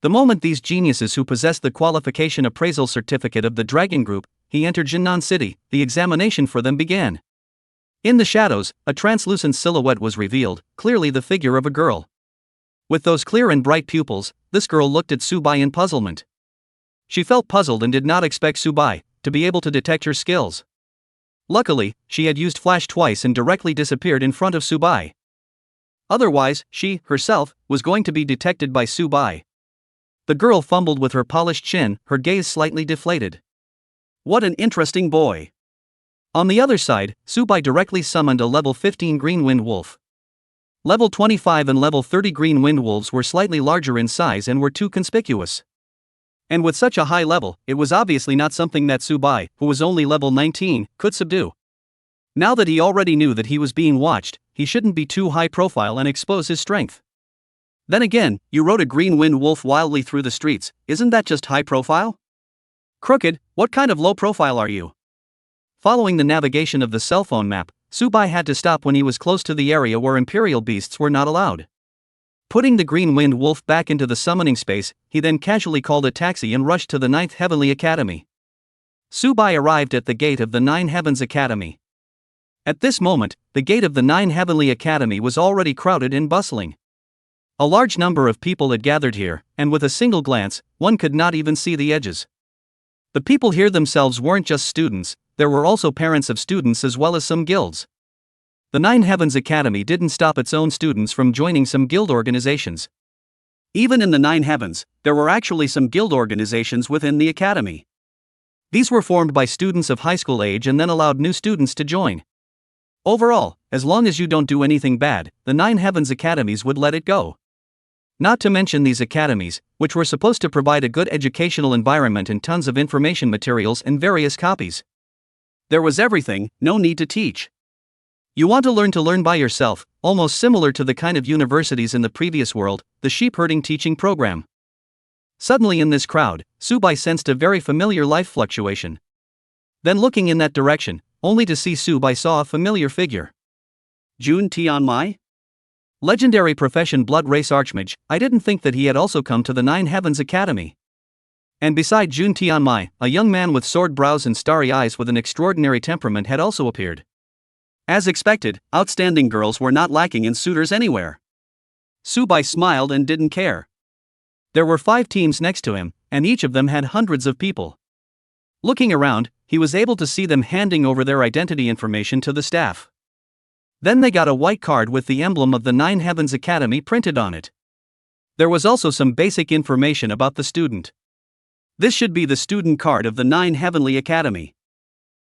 A: The moment these geniuses who possessed the qualification appraisal certificate of the Dragon Group, he entered Jinnan City, the examination for them began. In the shadows, a translucent silhouette was revealed, clearly the figure of a girl. With those clear and bright pupils, this girl looked at Subai in puzzlement. She felt puzzled and did not expect Subai to be able to detect her skills. Luckily, she had used flash twice and directly disappeared in front of Subai. Otherwise, she, herself, was going to be detected by Subai. The girl fumbled with her polished chin, her gaze slightly deflated. What an interesting boy. On the other side, Subai directly summoned a level 15 green wind wolf. Level 25 and level 30 green wind wolves were slightly larger in size and were too conspicuous. And with such a high level, it was obviously not something that Subai, who was only level 19, could subdue. Now that he already knew that he was being watched, he shouldn't be too high profile and expose his strength. Then again, you rode a green wind wolf wildly through the streets, isn't that just high profile? Crooked, what kind of low profile are you? Following the navigation of the cell phone map, Subai had to stop when he was close to the area where imperial beasts were not allowed. Putting the green wind wolf back into the summoning space, he then casually called a taxi and rushed to the 9th Heavenly Academy. Subai arrived at the gate of the 9 Heavens Academy. At this moment, the gate of the 9 Heavenly Academy was already crowded and bustling. A large number of people had gathered here, and with a single glance, one could not even see the edges. The people here themselves weren't just students, there were also parents of students as well as some guilds. The 9 Heavens Academy didn't stop its own students from joining some guild organizations. Even in the 9 Heavens, there were actually some guild organizations within the academy. These were formed by students of high school age and then allowed new students to join. Overall, as long as you don't do anything bad, the 9 Heavens Academies would let it go. Not to mention these academies, which were supposed to provide a good educational environment and tons of information materials and various copies. There was everything, no need to teach. You want to learn by yourself, almost similar to the kind of universities in the previous world, the sheep herding teaching program. Suddenly in this crowd, Subai sensed a very familiar life fluctuation. Then looking in that direction, only to see Subai saw a familiar figure. Jun Tianmai? Legendary profession Blood Race Archmage. I didn't think that he had also come to the 9 Heavens Academy. And beside Jun Tianmai, a young man with sword brows and starry eyes with an extraordinary temperament had also appeared. As expected, outstanding girls were not lacking in suitors anywhere. Subai smiled and didn't care. There were 5 teams next to him, and each of them had hundreds of people. Looking around, he was able to see them handing over their identity information to the staff. Then they got a white card with the emblem of the 9 Heavens Academy printed on it. There was also some basic information about the student. This should be the student card of the 9 Heavenly Academy.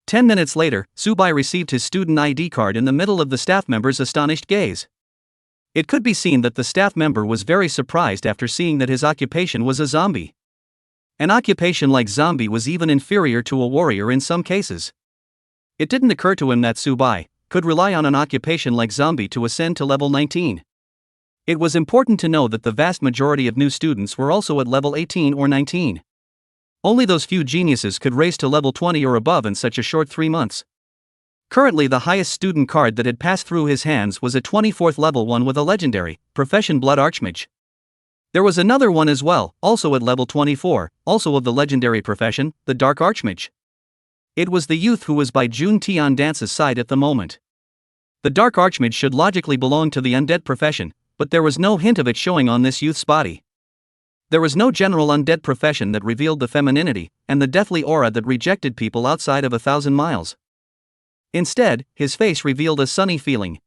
A: 10 minutes later, Subai received his student ID card in the middle of the staff member's astonished gaze. It could be seen that the staff member was very surprised after seeing that his occupation was a zombie. An occupation like zombie was even inferior to a warrior in some cases. It didn't occur to him that Subai could rely on an occupation like zombie to ascend to level 19. It was important to know that the vast majority of new students were also at level 18 or 19. Only those few geniuses could raise to level 20 or above in such a short 3 months. Currently the highest student card that had passed through his hands was a 24th level one with a legendary profession Blood Archmage. There was another one as well, also at level 24, also of the legendary profession, the Dark Archmage. It was the youth who was by Jun Tian Dance's side at the moment. The Dark Archmage should logically belong to the undead profession, but there was no hint of it showing on this youth's body. There was no general undead profession that revealed the femininity and the deathly aura that rejected people outside of 1,000 miles. Instead, his face revealed a sunny feeling.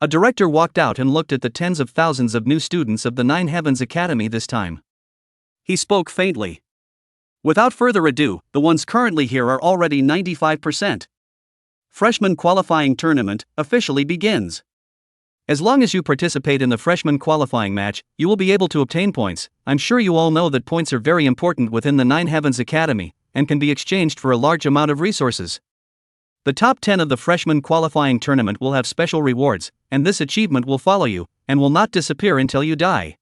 A: A director walked out and looked at the tens of thousands of new students of the 9 Heavens Academy this time. He spoke faintly. Without further ado, the ones currently here are already 95%. Freshman qualifying tournament officially begins. As long as you participate in the freshman qualifying match, you will be able to obtain points. I'm sure you all know that points are very important within the 9 Heavens Academy, and can be exchanged for a large amount of resources. The top 10 of the freshman qualifying tournament will have special rewards, and this achievement will follow you, and will not disappear until you die.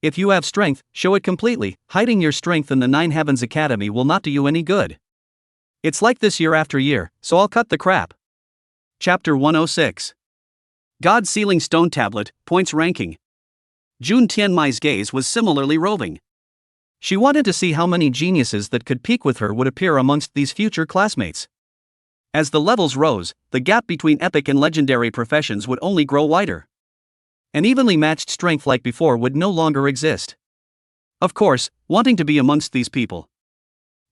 A: If you have strength, show it completely. Hiding your strength in the 9 Heavens Academy will not do you any good. It's like this year after year, so I'll cut the crap. Chapter 106. God Sealing Stone Tablet, Points Ranking. Jun Tianmai's gaze was similarly roving. She wanted to see how many geniuses that could peak with her would appear amongst these future classmates. As the levels rose, the gap between epic and legendary professions would only grow wider. An evenly matched strength like before would no longer exist. Of course, wanting to be amongst these people,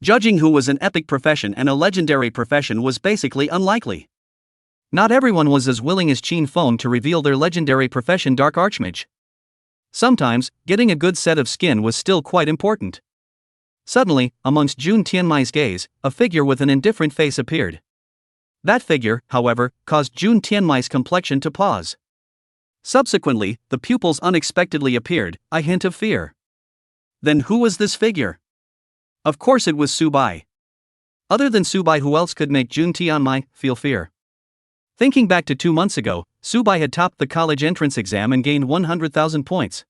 A: judging who was an epic profession and a legendary profession was basically unlikely. Not everyone was as willing as Qin Feng to reveal their legendary profession Dark Archmage. Sometimes, getting a good set of skin was still quite important. Suddenly, amongst Jun Tianmai's gaze, a figure with an indifferent face appeared. That figure, however, caused Jun Tianmai's complexion to pause. Subsequently, the pupils unexpectedly appeared, a hint of fear. Then who was this figure? Of course it was Subai. Other than Subai, who else could make Jun Tianmai feel fear? Thinking back to 2 months ago, Subai had topped the college entrance exam and gained 100,000 points.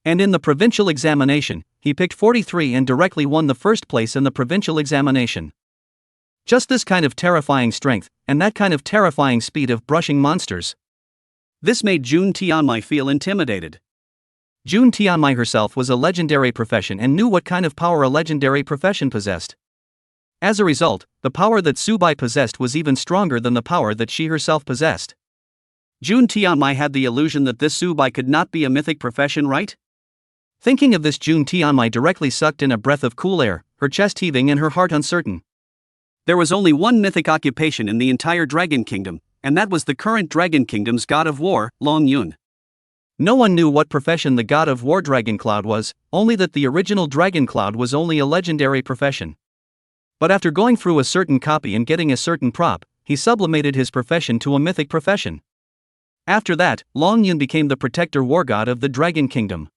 A: And in the provincial examination, he picked 43 and directly won the first place in the provincial examination. Just this kind of terrifying strength, and that kind of terrifying speed of brushing monsters. This made Jun Tianmai feel intimidated. Jun Tianmai herself was a legendary profession and knew what kind of power a legendary profession possessed. As a result, the power that Subai possessed was even stronger than the power that she herself possessed. Jun Tianmai had the illusion that this Subai could not be a mythic profession, right? Thinking of this, Jun Tianmai directly sucked in a breath of cool air, her chest heaving and her heart uncertain. There was only one mythic occupation in the entire Dragon Kingdom, and that was the current Dragon Kingdom's god of war, Long Yun. No one knew what profession the god of war Dragon Cloud was, only that the original Dragon Cloud was only a legendary profession. But after going through a certain copy and getting a certain prop, he sublimated his profession to a mythic profession. After that, Long Yun became the protector war god of the Dragon Kingdom.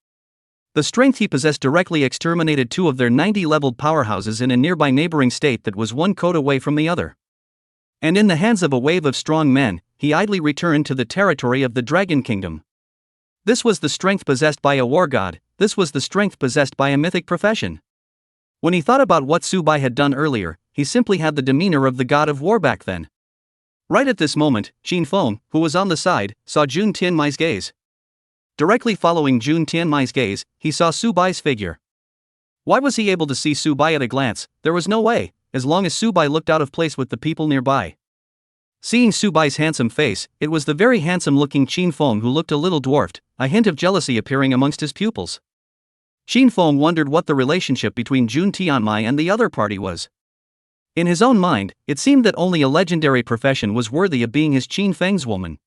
A: The strength he possessed directly exterminated 2 of their 90-leveled powerhouses in a nearby neighboring state that was 1 code away from the other. And in the hands of a wave of strong men, he idly returned to the territory of the Dragon Kingdom. This was the strength possessed by a war god, this was the strength possessed by a mythic profession. When he thought about what Subai had done earlier, he simply had the demeanor of the god of war back then. Right at this moment, Qin Feng, who was on the side, saw Jun Tianmai's gaze. Directly following Jun Tianmai's gaze, he saw Subai's figure. Why was he able to see Subai at a glance? There was no way, as long as Subai looked out of place with the people nearby. Seeing Subai's handsome face, it was the very handsome-looking Qin Feng who looked a little dwarfed, a hint of jealousy appearing amongst his pupils. Qin Feng wondered what the relationship between Jun Tianmai and the other party was. In his own mind, it seemed that only a legendary profession was worthy of being his Qin Feng's woman.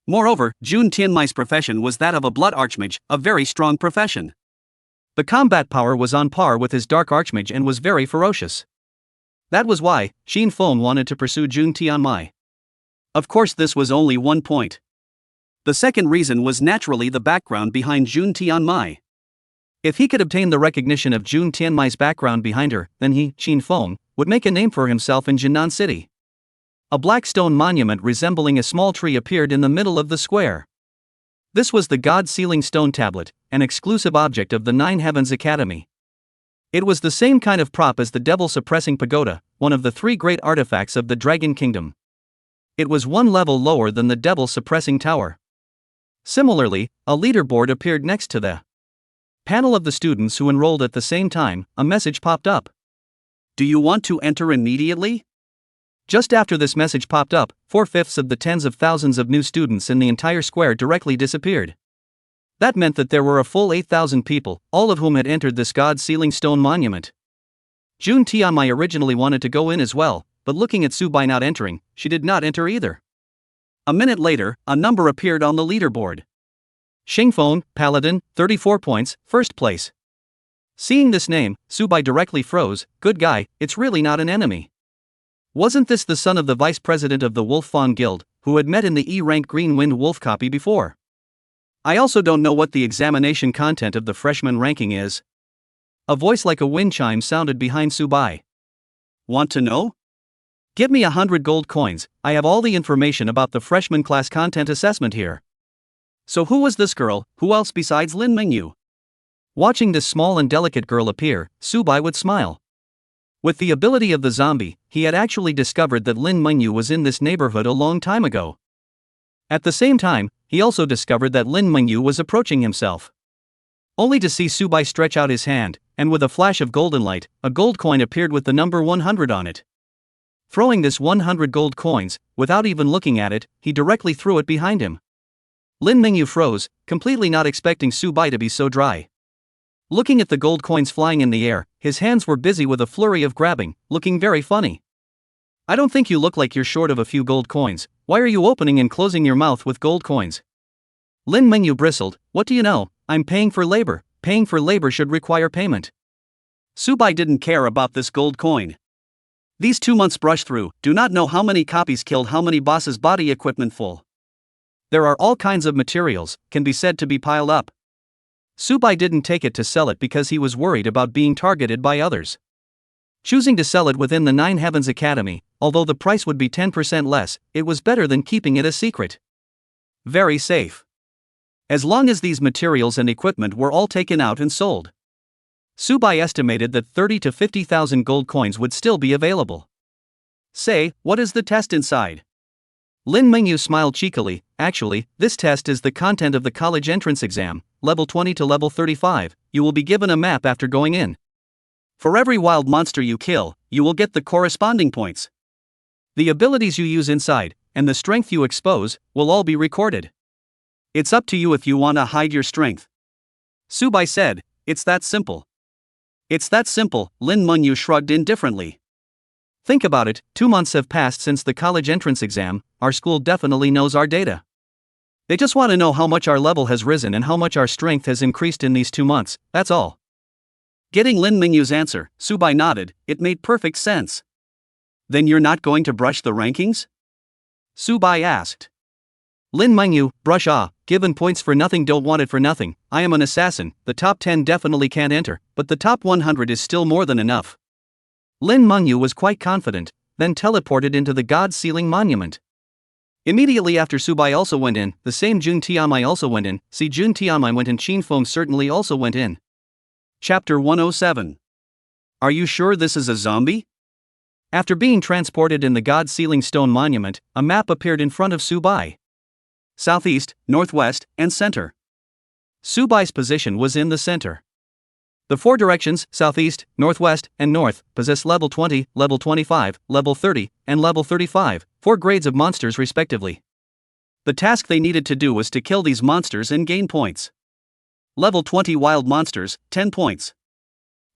A: Moreover, Jun Tianmai's profession was that of a blood archmage, a very strong profession. The combat power was on par with his dark archmage and was very ferocious. That was why Qin Feng wanted to pursue Jun Tianmai. Of course, this was only one point. The second reason was naturally the background behind Jun Tianmai. If he could obtain the recognition of Jun Tianmai's background behind her, then he, Qin Feng, would make a name for himself in Jinan City. A black stone monument resembling a small tree appeared in the middle of the square. This was the God Sealing Stone Tablet, an exclusive object of the Nine Heavens Academy. It was the same kind of prop as the Devil Suppressing Pagoda, one of the 3 great artifacts of the Dragon Kingdom. It was 1 level lower than the Devil Suppressing Tower. Similarly, a leaderboard appeared next to the panel of the students who enrolled at the same time. A message popped up. Do you want to enter immediately? Just after this message popped up, 4/5 of the tens of thousands of new students in the entire square directly disappeared. That meant that there were a full 8,000 people, all of whom had entered this God-Sealing Stone Monument. Jun Tianmai originally wanted to go in as well, but looking at Subai not entering, she did not enter either. A minute later, a number appeared on the leaderboard. Xingfeng, Paladin, 34 points, first place. Seeing this name, Subai directly froze. Good guy, it's really not an enemy. Wasn't this the son of the vice president of the Wolf Fawn Guild, who had met in the E-rank Green Wind Wolf copy before? I also don't know what the examination content of the freshman ranking is. A voice like a wind chime sounded behind Subai. Want to know? Give me 100 gold coins, I have all the information about the freshman class content assessment here. So who was this girl, who else besides Lin Mingyu? Watching this small and delicate girl appear, Subai would smile. With the ability of the zombie, he had actually discovered that Lin Mingyu was in this neighborhood a long time ago. At the same time, he also discovered that Lin Mingyu was approaching himself. Only to see Subai stretch out his hand, and with a flash of golden light, a gold coin appeared with the number 100 on it. Throwing this 100 gold coins, without even looking at it, he directly threw it behind him. Lin Mingyu froze, completely not expecting Subai to be so dry. Looking at the gold coins flying in the air, his hands were busy with a flurry of grabbing, looking very funny. I don't think you look like you're short of a few gold coins. Why are you opening and closing your mouth with gold coins? Lin Mingyu bristled. What do you know? I'm paying for labor. Paying for labor should require payment. Subai didn't care about this gold coin. These 2 months brush through, do not know how many copies killed how many bosses body equipment full. There are all kinds of materials, can be said to be piled up. Subai didn't take it to sell it because he was worried about being targeted by others. Choosing to sell it within the Nine Heavens Academy, although the price would be 10% less, it was better than keeping it a secret. Very safe. As long as these materials and equipment were all taken out and sold. Subai estimated that 30 to 50,000 gold coins would still be available. Say, what is the test inside? Lin Mingyu smiled cheekily. Actually, this test is the content of the college entrance exam, level 20 to level 35. You will be given a map after going in. For every wild monster you kill, you will get the corresponding points. The abilities you use inside, and the strength you expose, will all be recorded. It's up to you if you want to hide your strength. Subai said, it's that simple. It's that simple, Lin Mingyu shrugged indifferently. Think about it, 2 months have passed since the college entrance exam, our school definitely knows our data. They just want to know how much our level has risen and how much our strength has increased in these 2 months, that's all. Getting Lin Mingyu's answer, Subai nodded, it made perfect sense. Then you're not going to brush the rankings? Subai asked. Lin Mingyu, brush given points for nothing, don't want it for nothing. I am an assassin, the top 10 definitely can't enter, but the top 100 is still more than enough. Lin Mingyu was quite confident, then teleported into the God's Ceiling Monument. Immediately after Subai also went in, the same Jun Tianmai also went in, see Jun Tianmai went in, Qin Feng certainly also went in. Chapter 107. Are you sure this is a zombie? After being transported in the God's Ceiling Stone Monument, a map appeared in front of Subai. Southeast, northwest, and center. Subai's position was in the center. The 4 directions, southeast, northwest, and north, possess level 20, level 25, level 30, and level 35, 4 grades of monsters respectively. The task they needed to do was to kill these monsters and gain points. Level 20 wild monsters, 10 points.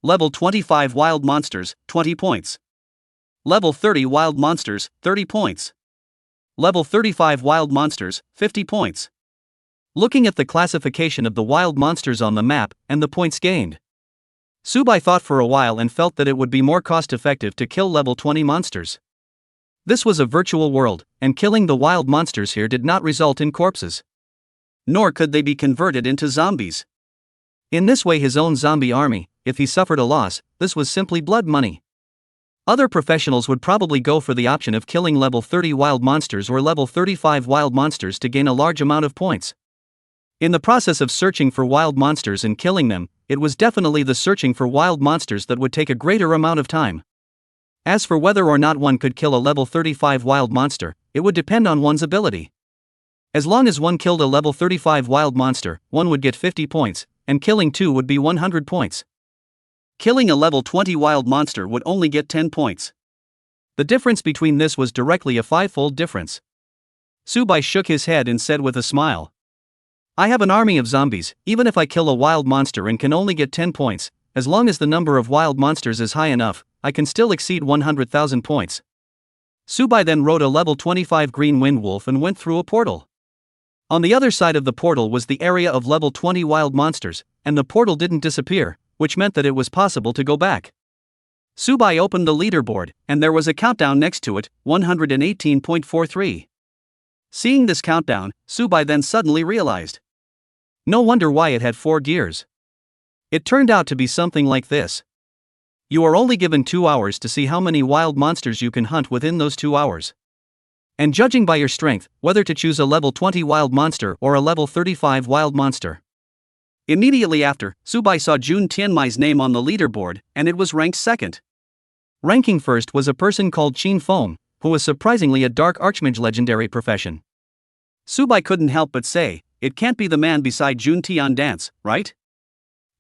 A: Level 25 wild monsters, 20 points. Level 30 wild monsters, 30 points. Level 35 wild monsters, 50 points. Looking at the classification of the wild monsters on the map, and the points gained, Subai thought for a while and felt that it would be more cost-effective to kill level 20 monsters. This was a virtual world, and killing the wild monsters here did not result in corpses. Nor could they be converted into zombies. In this way his own zombie army, if he suffered a loss, this was simply blood money. Other professionals would probably go for the option of killing level 30 wild monsters or level 35 wild monsters to gain a large amount of points. In the process of searching for wild monsters and killing them, it was definitely the searching for wild monsters that would take a greater amount of time. As for whether or not one could kill a level 35 wild monster, it would depend on one's ability. As long as one killed a level 35 wild monster, one would get 50 points, and killing 2 would be 100 points. Killing a level 20 wild monster would only get 10 points. The difference between this was directly a 5-fold difference. Subai shook his head and said with a smile, I have an army of zombies, even if I kill a wild monster and can only get 10 points, as long as the number of wild monsters is high enough, I can still exceed 100,000 points. Subai then rode a level 25 green wind wolf and went through a portal. On the other side of the portal was the area of level 20 wild monsters, and the portal didn't disappear, which meant that it was possible to go back. Subai opened the leaderboard, and there was a countdown next to it, 118.43. Seeing this countdown, Subai then suddenly realized. No wonder why it had 4 gears. It turned out to be something like this. You are only given 2 hours to see how many wild monsters you can hunt within those 2 hours. And judging by your strength, whether to choose a level 20 wild monster or a level 35 wild monster. Immediately after, Subai saw Jun Tianmai's name on the leaderboard, and it was ranked second. Ranking first was a person called Qin Feng, who was surprisingly a dark archmage legendary profession. Subai couldn't help but say, it can't be the man beside Jun Tian Dance, right?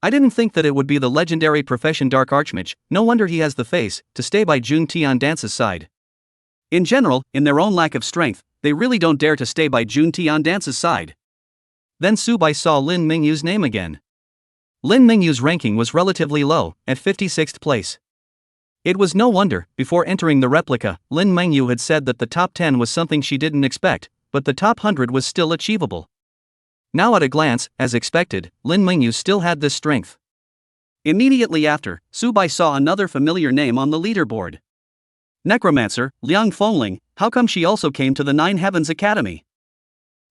A: I didn't think that it would be the legendary profession dark archmage, no wonder he has the face to stay by Jun Tian Dance's side. In general, in their own lack of strength, they really don't dare to stay by Jun Tian Dance's side. Then Subai saw Lin Mingyu's name again. Lin Mingyu's ranking was relatively low, at 56th place. It was no wonder, before entering the replica, Lin Mingyu had said that the top 10 was something she didn't expect, but the top 100 was still achievable. Now at a glance, as expected, Lin Mingyu still had this strength. Immediately after, Subai saw another familiar name on the leaderboard. Necromancer, Liang Fengling, how come she also came to the Nine Heavens Academy?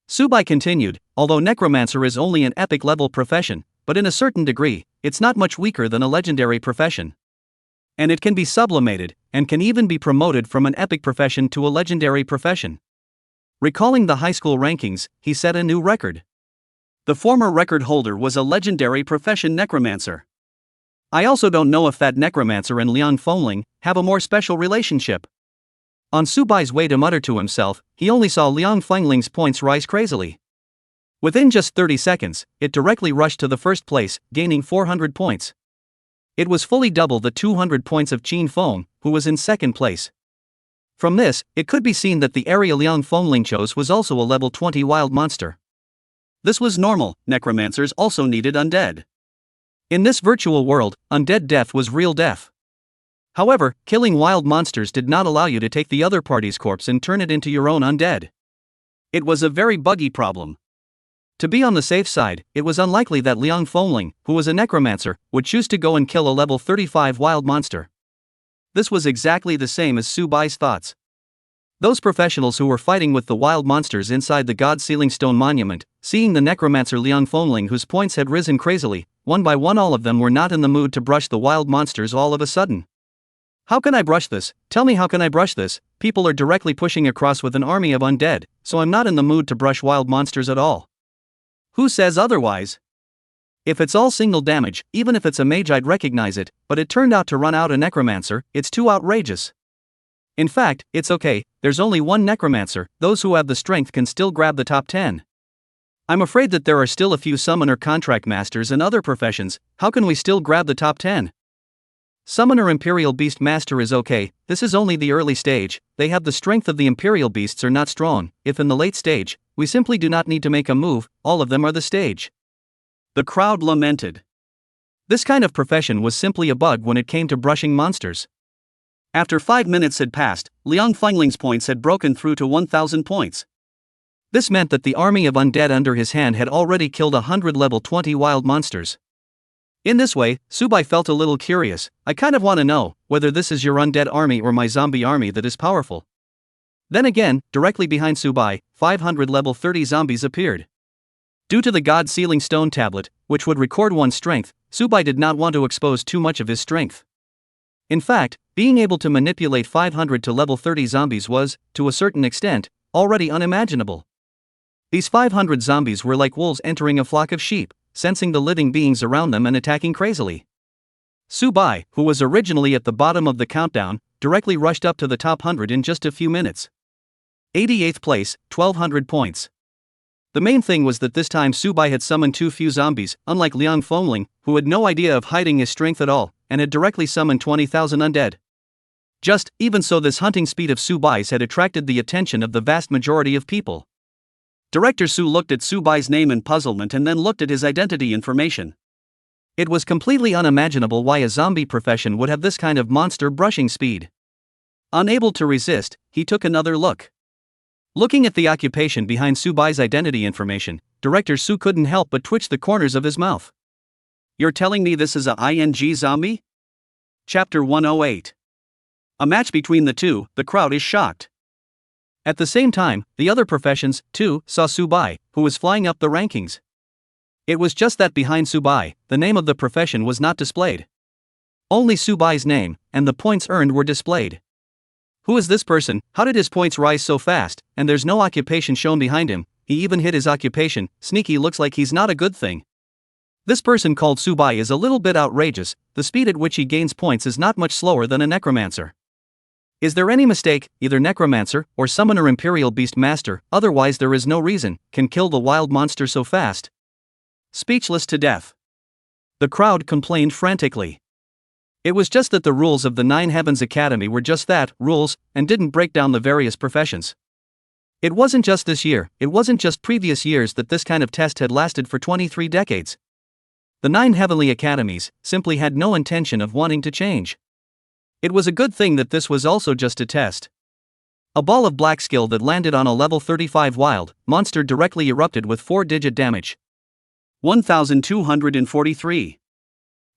A: Subai continued, although necromancer is only an epic level profession, but in a certain degree, it's not much weaker than a legendary profession. And it can be sublimated, and can even be promoted from an epic profession to a legendary profession. Recalling the high school rankings, he set a new record. The former record holder was a legendary profession necromancer. I also don't know if that necromancer and Liang Fengling have a more special relationship. On Subai's way to mutter to himself, he only saw Liang Fengling's points rise crazily. Within just 30 seconds, it directly rushed to the first place, gaining 400 points. It was fully double the 200 points of Qin Feng, who was in second place. From this, it could be seen that the area Liang Fengling chose was also a level 20 wild monster. This was normal, necromancers also needed undead. In this virtual world, undead death was real death. However, killing wild monsters did not allow you to take the other party's corpse and turn it into your own undead. It was a very buggy problem. To be on the safe side, it was unlikely that Liang Fengling, who was a necromancer, would choose to go and kill a level 35 wild monster. This was exactly the same as Subai's thoughts. Those professionals who were fighting with the wild monsters inside the God-Sealing Stone Monument, seeing the necromancer Liang Fengling whose points had risen crazily, one by one all of them were not in the mood to brush the wild monsters all of a sudden. How can I brush this? Tell me how can I brush this? People are directly pushing across with an army of undead, so I'm not in the mood to brush wild monsters at all. Who says otherwise? If it's all single damage, even if it's a mage I'd recognize it, but it turned out to run out a necromancer, it's too outrageous. In fact, it's okay, there's only one necromancer, those who have the strength can still grab the top 10. I'm afraid that there are still a few summoner contract masters and other professions, how can we still grab the top 10? Summoner Imperial Beast Master is okay, this is only the early stage, they have the strength of the Imperial Beasts are not strong, if in the late stage, we simply do not need to make a move, all of them are the stage. The crowd lamented. This kind of profession was simply a bug when it came to brushing monsters. After 5 minutes had passed, Liang Fengling's points had broken through to 1,000 points. This meant that the army of undead under his hand had already killed 100 level 20 wild monsters. In this way, Subai felt a little curious, I kind of want to know whether this is your undead army or my zombie army that is powerful. Then again, directly behind Subai, 500 level 30 zombies appeared. Due to the God-Sealing Stone tablet, which would record one's strength, Subai did not want to expose too much of his strength. In fact, being able to manipulate 500 to level 30 zombies was, to a certain extent, already unimaginable. These 500 zombies were like wolves entering a flock of sheep, sensing the living beings around them and attacking crazily. Subai, who was originally at the bottom of the countdown, directly rushed up to the top 100 in just a few minutes. 88th place, 1,200 points. The main thing was that this time Subai had summoned too few zombies, unlike Liang Fengling, who had no idea of hiding his strength at all, and had directly summoned 20,000 undead. Even so, this hunting speed of Subai's had attracted the attention of the vast majority of people. Director Su looked at Subai's name in puzzlement and then looked at his identity information. It was completely unimaginable why a zombie profession would have this kind of monster brushing speed. Unable to resist, he took another look. Looking at the occupation behind Subai's identity information, Director Su couldn't help but twitch the corners of his mouth. You're telling me this is a ING zombie? Chapter 108. A match between the two, the crowd is shocked. At the same time, the other professions, too, saw Subai, who was flying up the rankings. It was just that behind Subai, the name of the profession was not displayed. Only Subai's name, and the points earned were displayed. Who is this person? How did his points rise so fast? And there's no occupation shown behind him, he even hid his occupation, sneaky looks like he's not a good thing. This person called Subai is a little bit outrageous, the speed at which he gains points is not much slower than a necromancer. Is there any mistake, either necromancer, or summoner Imperial Beast Master, otherwise there is no reason, can kill the wild monster so fast? Speechless to death. The crowd complained frantically. It was just that the rules of the Nine Heavens Academy were just that, rules, and didn't break down the various professions. It wasn't just this year, it wasn't just previous years that this kind of test had lasted for 23 decades. The 9 Heavenly Academies simply had no intention of wanting to change. It was a good thing that this was also just a test. A ball of black skill that landed on a level 35 wild monster directly erupted with 4-digit damage. 1,243.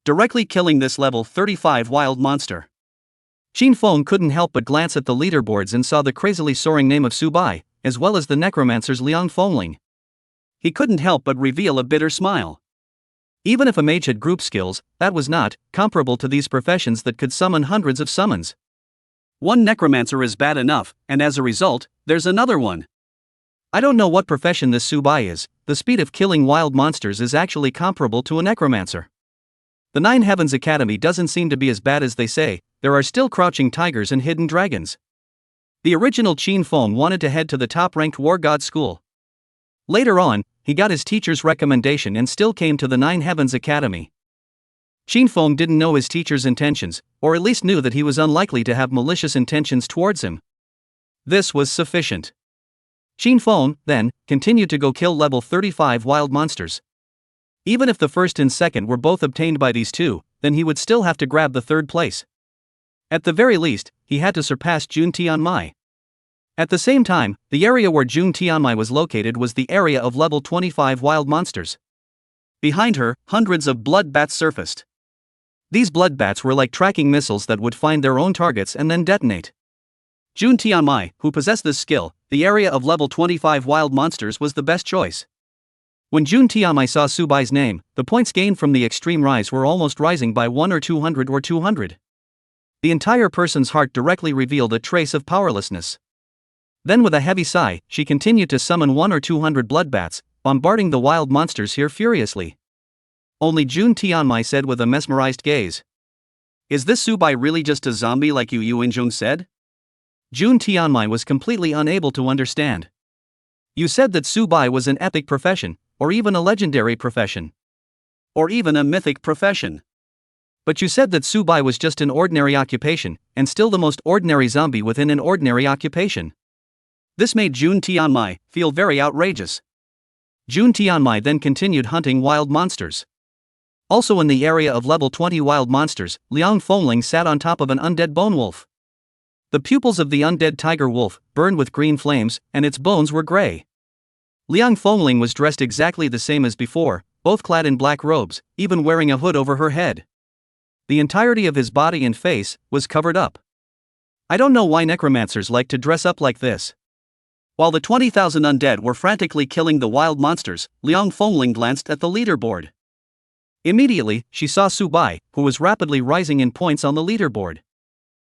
A: Directly killing this level 35 wild monster. Qin Feng couldn't help but glance at the leaderboards and saw the crazily soaring name of Su Bai, as well as the necromancer's Liang Fengling. He couldn't help but reveal a bitter smile. Even if a mage had group skills, that was not comparable to these professions that could summon hundreds of summons. One necromancer is bad enough, and as a result, there's another one. I don't know what profession this Su Bai is. The speed of killing wild monsters is actually comparable to a necromancer. The Nine Heavens Academy doesn't seem to be as bad as they say. There are still crouching tigers and hidden dragons. The original Qin Feng wanted to head to the top-ranked war god school. Later on, he got his teacher's recommendation and still came to the Nine Heavens Academy. Qin Feng didn't know his teacher's intentions, or at least knew that he was unlikely to have malicious intentions towards him. This was sufficient. Qin Feng, then, continued to go kill level 35 wild monsters. Even if the first and second were both obtained by these two, then he would still have to grab the third place. At the very least, he had to surpass Jun Tianmai. At the same time, the area where Jun Tianmai was located was the area of level 25 wild monsters. Behind her, hundreds of blood bats surfaced. These blood bats were like tracking missiles that would find their own targets and then detonate. Jun Tianmai, who possessed this skill, the area of level 25 wild monsters was the best choice. When Jun Tianmai saw Su Bai's name, the points gained from the extreme rise were almost rising by 1 or 200 or 200. The entire person's heart directly revealed a trace of powerlessness. Then with a heavy sigh, she continued to summon 1 or 200 blood bats, bombarding the wild monsters here furiously. Only Jun Tianmai said with a mesmerized gaze. Is this Su Bai really just a zombie like Yu Yuanzhong said? Jun Tianmai was completely unable to understand. You said that Su Bai was an epic profession, or even a legendary profession. Or even a mythic profession. But you said that Su Bai was just an ordinary occupation, and still the most ordinary zombie within an ordinary occupation. This made Jun Tianmai feel very outrageous. Jun Tianmai then continued hunting wild monsters. Also in the area of level 20 wild monsters, Liang Fengling sat on top of an undead bone wolf. The pupils of the undead tiger wolf burned with green flames, and its bones were gray. Liang Fengling was dressed exactly the same as before, both clad in black robes, even wearing a hood over her head. The entirety of his body and face was covered up. I don't know why necromancers like to dress up like this. While the 20,000 undead were frantically killing the wild monsters, Liang Fengling glanced at the leaderboard. Immediately, she saw Su Bai, who was rapidly rising in points on the leaderboard.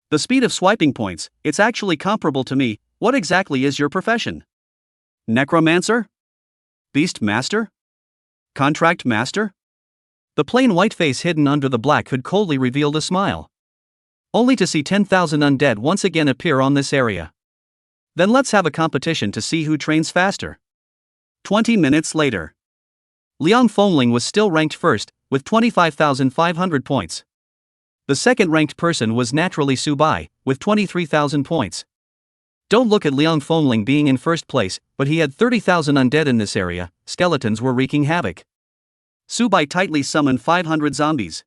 A: The speed of swiping points, it's actually comparable to me. What exactly is your profession? Necromancer? Beast Master? Contract Master? The plain white face hidden under the black hood coldly revealed a smile. Only to see 10,000 undead once again appear on this area. Then let's have a competition to see who trains faster. 20 minutes later. Liang Fengling was still ranked first, with 25,500 points. The second ranked person was naturally Su Bai, with 23,000 points. Don't look at Liang Fengling being in first place, but he had 30,000 undead in this area. Skeletons were wreaking havoc. Su Bai tightly summoned 500 zombies.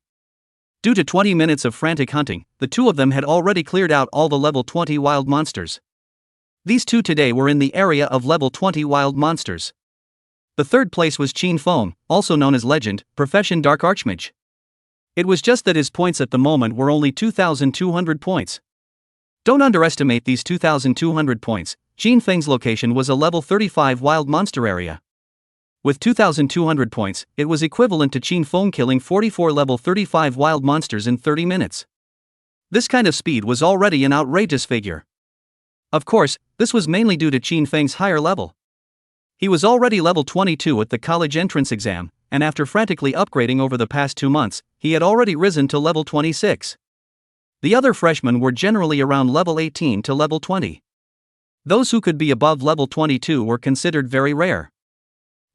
A: Due to 20 minutes of frantic hunting, the two of them had already cleared out all the level 20 wild monsters. These two today were in the area of level 20 wild monsters. The third place was Qin Feng, also known as Legend, profession Dark Archmage. It was just that his points at the moment were only 2,200 points. Don't underestimate these 2,200 points. Qin Feng's location was a level 35 wild monster area. With 2,200 points, it was equivalent to Qin Feng killing 44 level 35 wild monsters in 30 minutes. This kind of speed was already an outrageous figure. Of course, this was mainly due to Qin Feng's higher level. He was already level 22 at the college entrance exam, and after frantically upgrading over the past 2 months, he had already risen to level 26. The other freshmen were generally around level 18 to level 20. Those who could be above level 22 were considered very rare.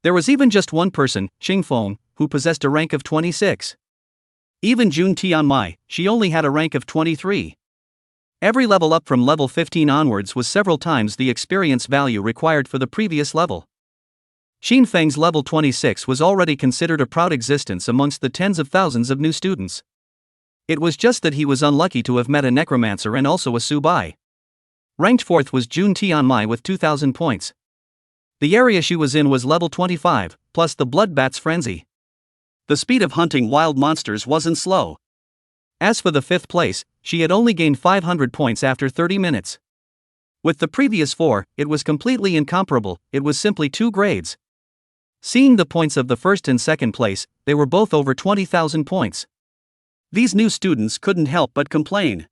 A: There was even just one person, Qin Feng, who possessed a rank of 26. Even Jun Tianmai, she only had a rank of 23. Every level up from level 15 onwards was several times the experience value required for the previous level. Qin Feng's level 26 was already considered a proud existence amongst the tens of thousands of new students. It was just that he was unlucky to have met a necromancer and also a Su Bai. Ranked fourth was Jun Tianmai with 2,000 points. The area she was in was level 25, plus the bloodbat's frenzy. The speed of hunting wild monsters wasn't slow. As for the 5th place, she had only gained 500 points after 30 minutes. With the previous 4, it was completely incomparable, it was simply 2 grades. Seeing the points of the 1st and 2nd place, they were both over 20,000 points. These new students couldn't help but complain.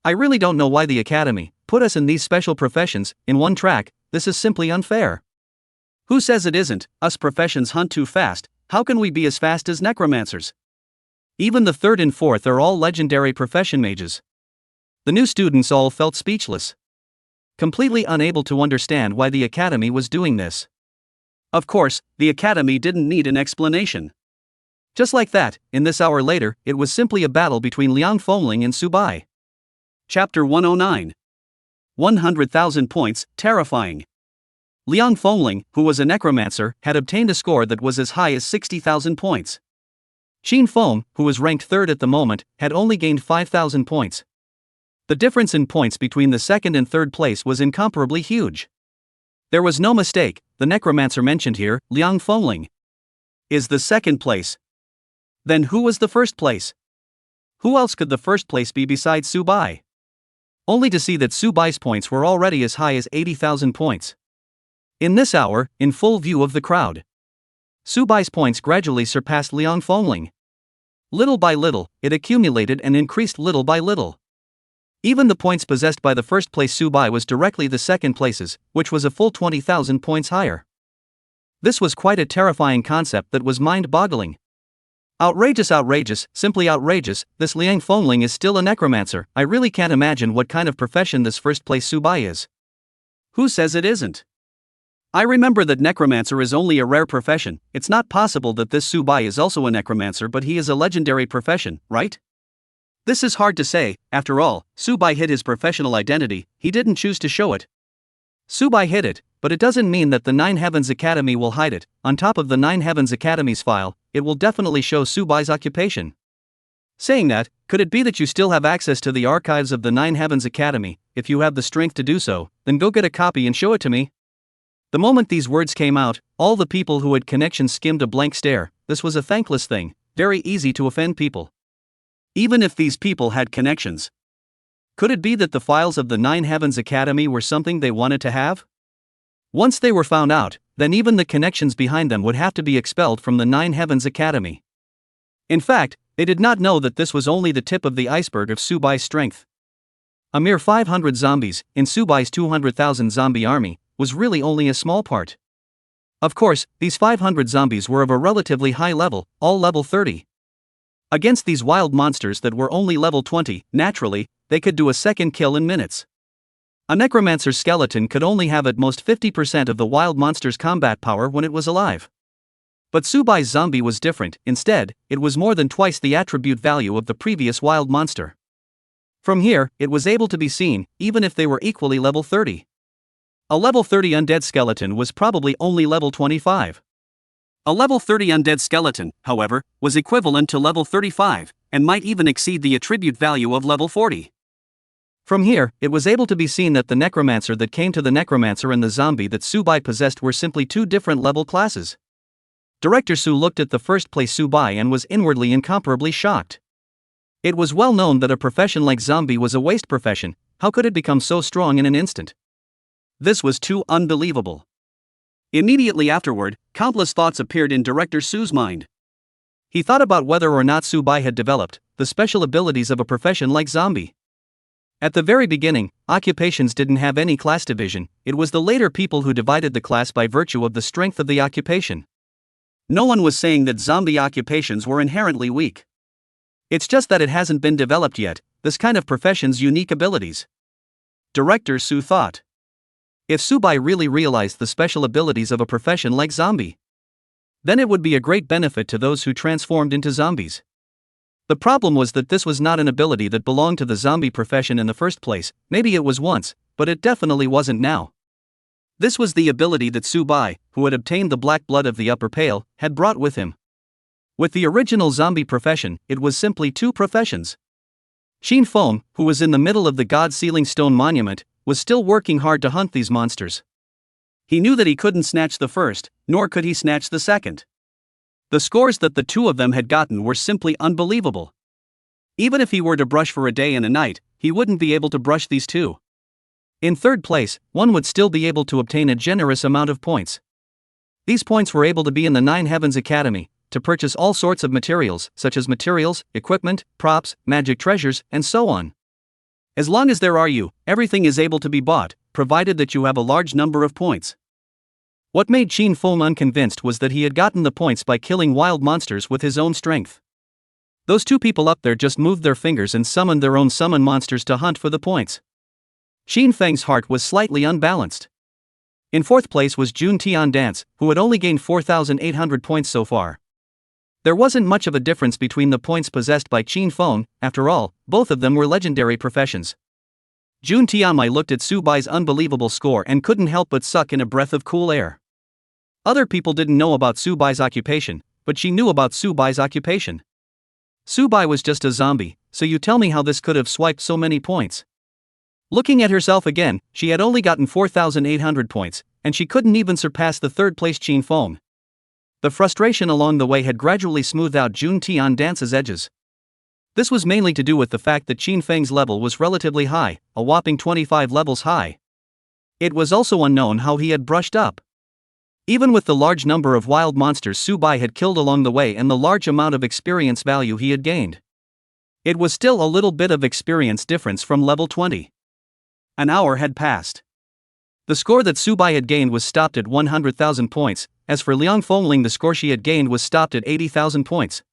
A: I really don't know why the academy put us in these special professions, in one track. This is simply unfair. Who says it isn't? Us professions hunt too fast, how can we be as fast as necromancers? Even the 3rd and 4th are all legendary profession mages. The new students all felt speechless, completely unable to understand why the academy was doing this. Of course, the academy didn't need an explanation. Just like that, in this hour later, it was simply a battle between Liang Fengling and Subai. Chapter 109. 100,000 points, terrifying. Liang Fengling, who was a necromancer, had obtained a score that was as high as 60,000 points. Xin Feng, who was ranked 3rd at the moment, had only gained 5,000 points. The difference in points between the 2nd and 3rd place was incomparably huge. There was no mistake, the necromancer mentioned here, Liang Fengling, is the 2nd place. Then who was the 1st place? Who else could the 1st place be besides Subai? Only to see that Subai's points were already as high as 80,000 points. In this hour, in full view of the crowd, Subai's points gradually surpassed Liang Fengling. Little by little, it accumulated and increased little by little. Even the points possessed by the 1st place Subai was directly the 2nd place's, which was a full 20,000 points higher. This was quite a terrifying concept that was mind-boggling. Outrageous, outrageous, simply outrageous. This Liang Fengling is still a necromancer. I really can't imagine what kind of profession this 1st place Subai is. Who says it isn't? I remember that necromancer is only a rare profession. It's not possible that this Subai is also a necromancer, but he is a legendary profession, right? This is hard to say. After all, Subai hid his professional identity, he didn't choose to show it. Subai hid it, but it doesn't mean that the 9 Heavens Academy will hide it. On top of the 9 Heavens Academy's file, it will definitely show Subai's occupation. Saying that, could it be that you still have access to the archives of the 9 Heavens Academy? If you have the strength to do so, then go get a copy and show it to me. The moment these words came out, all the people who had connections skimmed a blank stare. This was a thankless thing, very easy to offend people. Even if these people had connections. Could it be that the files of the 9 Heavens Academy were something they wanted to have? Once they were found out, then even the connections behind them would have to be expelled from the 9 Heavens Academy. In fact, they did not know that this was only the tip of the iceberg of Subai's strength. A mere 500 zombies, in Subai's 200,000 zombie army, was really only a small part. Of course, these 500 zombies were of a relatively high level, all level 30. Against these wild monsters that were only level 20, naturally, they could do a second kill in minutes. A necromancer's skeleton could only have at most 50% of the wild monster's combat power when it was alive. But Subai's zombie was different. Instead, it was more than twice the attribute value of the previous wild monster. From here, it was able to be seen, even if they were equally level 30. A level 30 undead skeleton was probably only level 25. A level 30 undead skeleton, however, was equivalent to level 35, and might even exceed the attribute value of level 40. From here, it was able to be seen that the necromancer that came to the necromancer and the zombie that Subai possessed were simply 2 different level classes. Director Su looked at the 1st place Subai and was inwardly incomparably shocked. It was well known that a profession like zombie was a waste profession. How could it become so strong in an instant? This was too unbelievable. Immediately afterward, countless thoughts appeared in Director Su's mind. He thought about whether or not Subai had developed the special abilities of a profession like zombie. At the very beginning, occupations didn't have any class division. It was the later people who divided the class by virtue of the strength of the occupation. No one was saying that zombie occupations were inherently weak. It's just that it hasn't been developed yet, this kind of profession's unique abilities. Director Su thought. If Subai really realized the special abilities of a profession like zombie, then it would be a great benefit to those who transformed into zombies. The problem was that this was not an ability that belonged to the zombie profession in the first place. Maybe it was once, but it definitely wasn't now. This was the ability that Subai, who had obtained the black blood of the upper pale, had brought with him. With the original zombie profession, it was simply 2 professions. Xin Feng, who was in the middle of the God-Sealing Stone Monument, was still working hard to hunt these monsters. He knew that he couldn't snatch the first, nor could he snatch the second. The scores that the 2 of them had gotten were simply unbelievable. Even if he were to brush for a day and a night, he wouldn't be able to brush these two. In third place, one would still be able to obtain a generous amount of points. These points were able to be in the Nine Heavens Academy, to purchase all sorts of materials, such as materials, equipment, props, magic treasures, and so on. As long as there are you, everything is able to be bought, provided that you have a large number of points. What made Qin Feng unconvinced was that he had gotten the points by killing wild monsters with his own strength. Those two people up there just moved their fingers and summoned their own summon monsters to hunt for the points. Qin Feng's heart was slightly unbalanced. In fourth place was Jun Tian Dance, who had only gained 4,800 points so far. There wasn't much of a difference between the points possessed by Qin Feng, after all, both of them were legendary professions. Jun Tianmai looked at Su Bai's unbelievable score and couldn't help but suck in a breath of cool air. Other people didn't know about Su Bai's occupation, but she knew about Su Bai's occupation. Su Bai was just a zombie, so you tell me how this could have swiped so many points. Looking at herself again, she had only gotten 4,800 points, and she couldn't even surpass the third place Qin Feng. The frustration along the way had gradually smoothed out Jun Tian Dance's edges. This was mainly to do with the fact that Qin Feng's level was relatively high, a whopping 25 levels high. It was also unknown how he had brushed up. Even with the large number of wild monsters Su Bai had killed along the way and the large amount of experience value he had gained, it was still a little bit of experience difference from level 20. An hour had passed. The score that Su Bai had gained was stopped at 100,000 points, as for Liang Fengling the score she had gained was stopped at 80,000 points.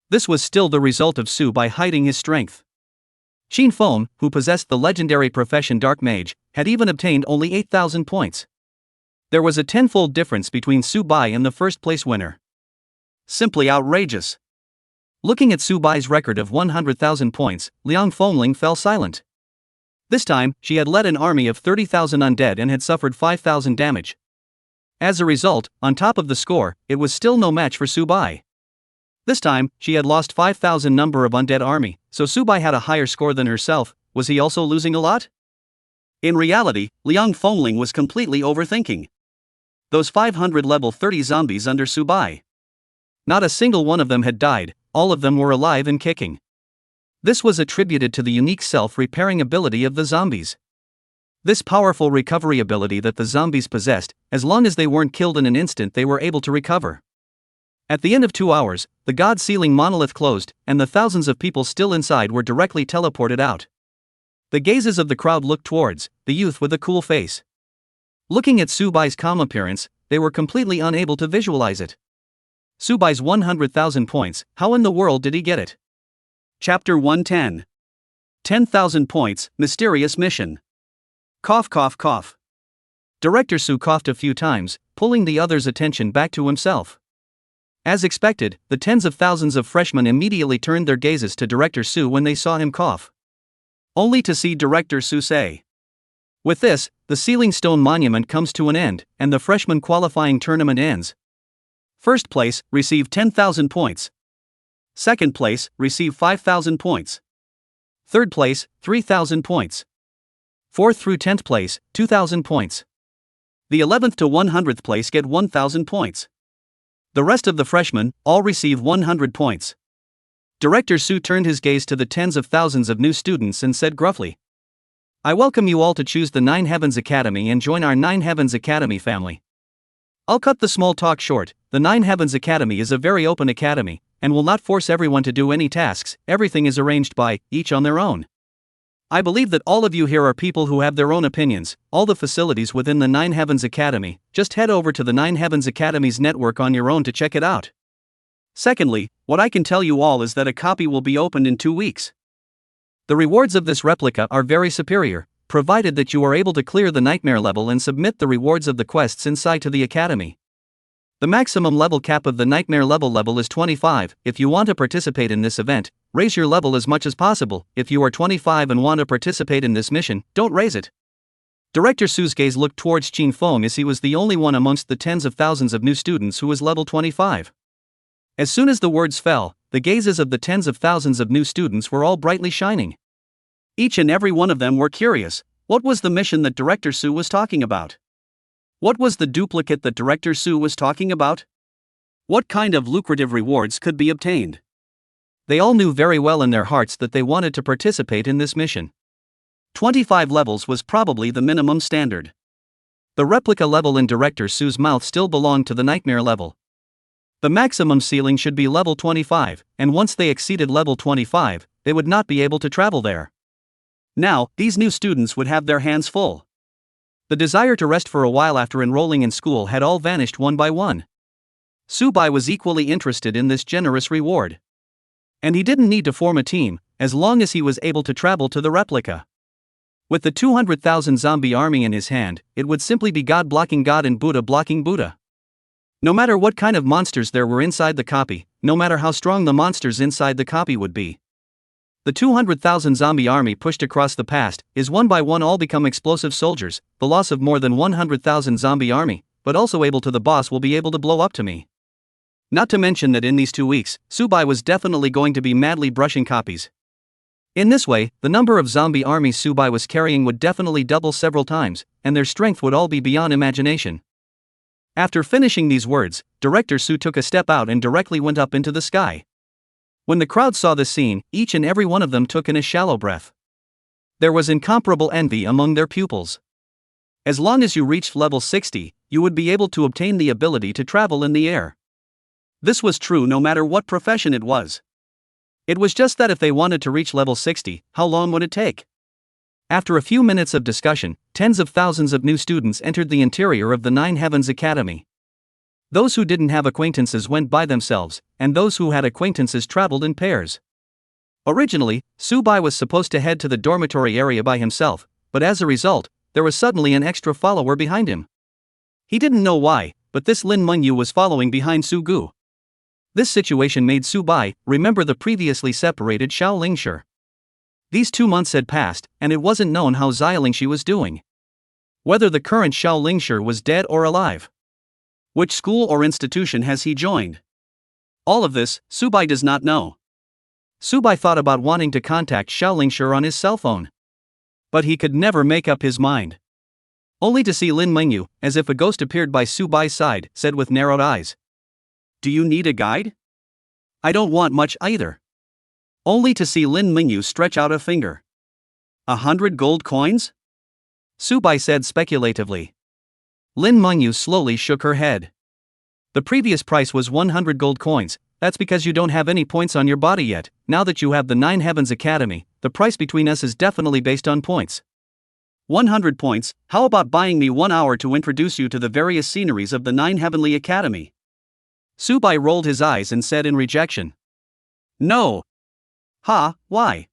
A: This was still the result of Su Bai hiding his strength. Qin Feng, who possessed the legendary profession Dark Mage, had even obtained only 8,000 points. There was a tenfold difference between Su Bai and the first place winner. Simply outrageous. Looking at Su Bai's record of 100,000 points, Liang Fengling fell silent. This time, she had led an army of 30,000 undead and had suffered 5,000 damage. As a result, on top of the score, it was still no match for Su Bai. This time, she had lost 5,000 number of undead army, so Su Bai had a higher score than herself. Was he also losing a lot? In reality, Liang Fengling was completely overthinking. Those 500 level 30 zombies under Su Bai. Not a single one of them had died, all of them were alive and kicking. This was attributed to the unique self-repairing ability of the zombies. This powerful recovery ability that the zombies possessed, as long as they weren't killed in an instant they were able to recover. At the end of 2 hours, the God Ceiling monolith closed, and the thousands of people still inside were directly teleported out. The gazes of the crowd looked towards the youth with a cool face. Looking at Su Bai's calm appearance, they were completely unable to visualize it. Su Bai's 100,000 points, how in the world did he get it? Chapter 110. 10,000 points, mysterious mission. Cough cough cough. Director Su coughed a few times, pulling the others' attention back to himself. As expected, the tens of thousands of freshmen immediately turned their gazes to Director Su when they saw him cough. Only to see Director Su say, "With this, the Ceiling Stone Monument comes to an end, and the freshman qualifying tournament ends. First place, receive 10,000 points. Second place, receive 5,000 points. Third place, 3,000 points. Fourth through 10th place, 2,000 points. The 11th to 100th place get 1,000 points. The rest of the freshmen all receive 100 points." Director Su turned his gaze to the tens of thousands of new students and said gruffly, "I welcome you all to choose the Nine Heavens Academy and join our Nine Heavens Academy family. I'll cut the small talk short. The Nine Heavens Academy is a very open academy, and will not force everyone to do any tasks. Everything is arranged by each on their own. I believe that all of you here are people who have their own opinions. All the facilities within the Nine Heavens Academy, just head over to the Nine Heavens Academy's network on your own to check it out. Secondly, what I can tell you all is that a copy will be opened in 2 weeks. The rewards of this replica are very superior, provided that you are able to clear the nightmare level and submit the rewards of the quests inside to the academy. The maximum level cap of the nightmare level is 25. If you want to participate in this event, raise your level as much as possible. If you are 25 and want to participate in this mission, don't raise it." Director Su's gaze looked towards Qin Feng as he was the only one amongst the tens of thousands of new students who was level 25. As soon as the words fell, the gazes of the tens of thousands of new students were all brightly shining. Each and every one of them were curious. What was the mission that Director Su was talking about? What was the duplicate that Director Su was talking about? What kind of lucrative rewards could be obtained? They all knew very well in their hearts that they wanted to participate in this mission. 25 levels was probably the minimum standard. The replica level in Director Su's mouth still belonged to the nightmare level. The maximum ceiling should be level 25, and once they exceeded level 25, they would not be able to travel there. Now, these new students would have their hands full. The desire to rest for a while after enrolling in school had all vanished one by one. Subai was equally interested in this generous reward. And he didn't need to form a team, as long as he was able to travel to the replica. With the 200,000 zombie army in his hand, it would simply be God blocking God and Buddha blocking Buddha. No matter what kind of monsters there were inside the copy, no matter how strong the monsters inside the copy would be. The 200,000 zombie army pushed across the past is one by one all become explosive soldiers. The loss of more than 100,000 zombie army, but also able to the boss will be able to blow up to me. Not to mention that in these 2 weeks, Subai was definitely going to be madly brushing copies. In this way, the number of zombie armies Subai was carrying would definitely double several times, and their strength would all be beyond imagination. After finishing these words, Director Su took a step out and directly went up into the sky. When the crowd saw this scene, each and every one of them took in a shallow breath. There was incomparable envy among their pupils. As long as you reached level 60, you would be able to obtain the ability to travel in the air. This was true no matter what profession it was. It was just that if they wanted to reach level 60, how long would it take? After a few minutes of discussion, tens of thousands of new students entered the interior of the Nine Heavens Academy. Those who didn't have acquaintances went by themselves, and those who had acquaintances traveled in pairs. Originally, Subai was supposed to head to the dormitory area by himself, but as a result, there was suddenly an extra follower behind him. He didn't know why, but this Lin Mengyu was following behind Su Gu. This situation made Subai remember the previously separated Xiao Lingshi. These 2 months had passed, and it wasn't known how Xia Lingshi was doing. Whether the current Xiao Lingshi was dead or alive. Which school or institution has he joined? All of this, Subai does not know. Subai thought about wanting to contact Xiao Lingshi on his cell phone. But he could never make up his mind. Only to see Lin Mengyu, as if a ghost appeared by Subai's side, said with narrowed eyes. Do you need a guide? I don't want much either. Only to see Lin Mengyu stretch out a finger. 100 gold coins? Subai said speculatively. Lin Mengyu slowly shook her head. The previous price was 100 gold coins. That's because you don't have any points on your body yet. Now that you have the Nine Heavens Academy, the price between us is definitely based on points. 100 points, how about buying me 1 hour to introduce you to the various sceneries of the Nine Heavenly Academy? Subai rolled his eyes and said in rejection. No. Ha, why?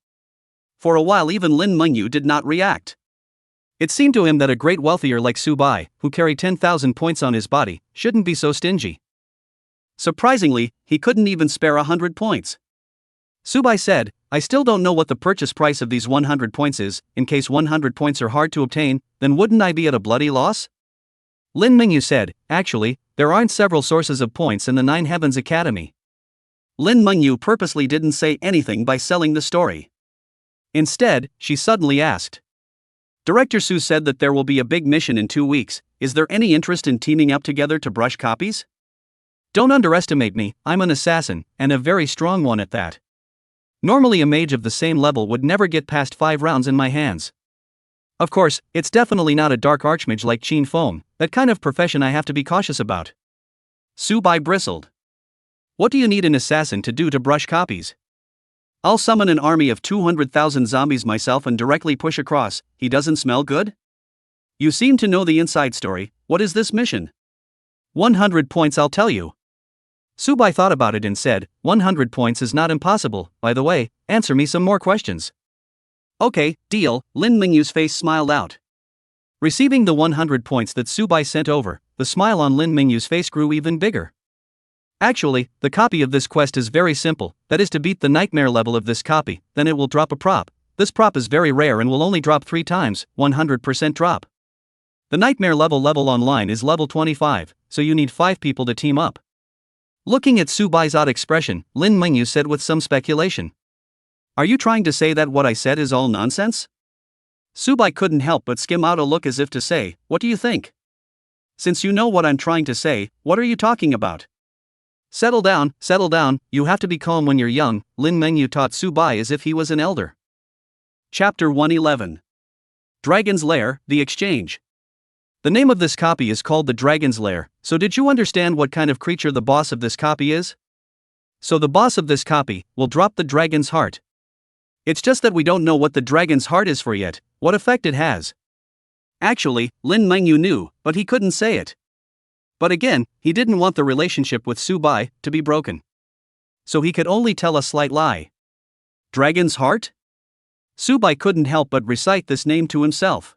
A: For a while even Lin Mengyu did not react. It seemed to him that a great wealthier like Subai, who carried 10,000 points on his body, shouldn't be so stingy. Surprisingly, he couldn't even spare 100 points. Subai said, I still don't know what the purchase price of these 100 points is. In case 100 points are hard to obtain, then wouldn't I be at a bloody loss? Lin Mengyu said, actually, there aren't several sources of points in the Nine Heavens Academy. Lin Mengyu purposely didn't say anything by selling the story. Instead, she suddenly asked. Director Su said that there will be a big mission in 2 weeks. Is there any interest in teaming up together to brush copies? Don't underestimate me, I'm an assassin, and a very strong one at that. Normally a mage of the same level would never get past 5 rounds in my hands. Of course, it's definitely not a dark archmage like Qin Feng, that kind of profession I have to be cautious about. Subai bristled. What do you need an assassin to do to brush copies? I'll summon an army of 200,000 zombies myself and directly push across. He doesn't smell good? You seem to know the inside story. What is this mission? 100 points, I'll tell you. Subai thought about it and said, 100 points is not impossible. By the way, answer me some more questions. Okay, deal. Lin Mengyu's face smiled out. Receiving the 100 points that Subai sent over, the smile on Lin Mengyu's face grew even bigger. Actually, the copy of this quest is very simple, that is to beat the nightmare level of this copy, then it will drop a prop. This prop is very rare and will only drop 3 times, 100% drop. The nightmare level online is level 25, so you need 5 people to team up. Looking at Subai's odd expression, Lin Mengyu said with some speculation. Are you trying to say that what I said is all nonsense? Subai couldn't help but skim out a look as if to say, what do you think? Since you know what I'm trying to say, what are you talking about? Settle down, you have to be calm when you're young, Lin Mengyu taught Subai as if he was an elder. Chapter 111. Dragon's Lair, The Exchange. The name of this copy is called the Dragon's Lair, so did you understand what kind of creature the boss of this copy is? So the boss of this copy will drop the dragon's heart. It's just that we don't know what the dragon's heart is for yet, what effect it has. Actually, Lin Mengyu knew, but he couldn't say it. But again, he didn't want the relationship with Subai to be broken. So he could only tell a slight lie. Dragon's heart? Subai couldn't help but recite this name to himself.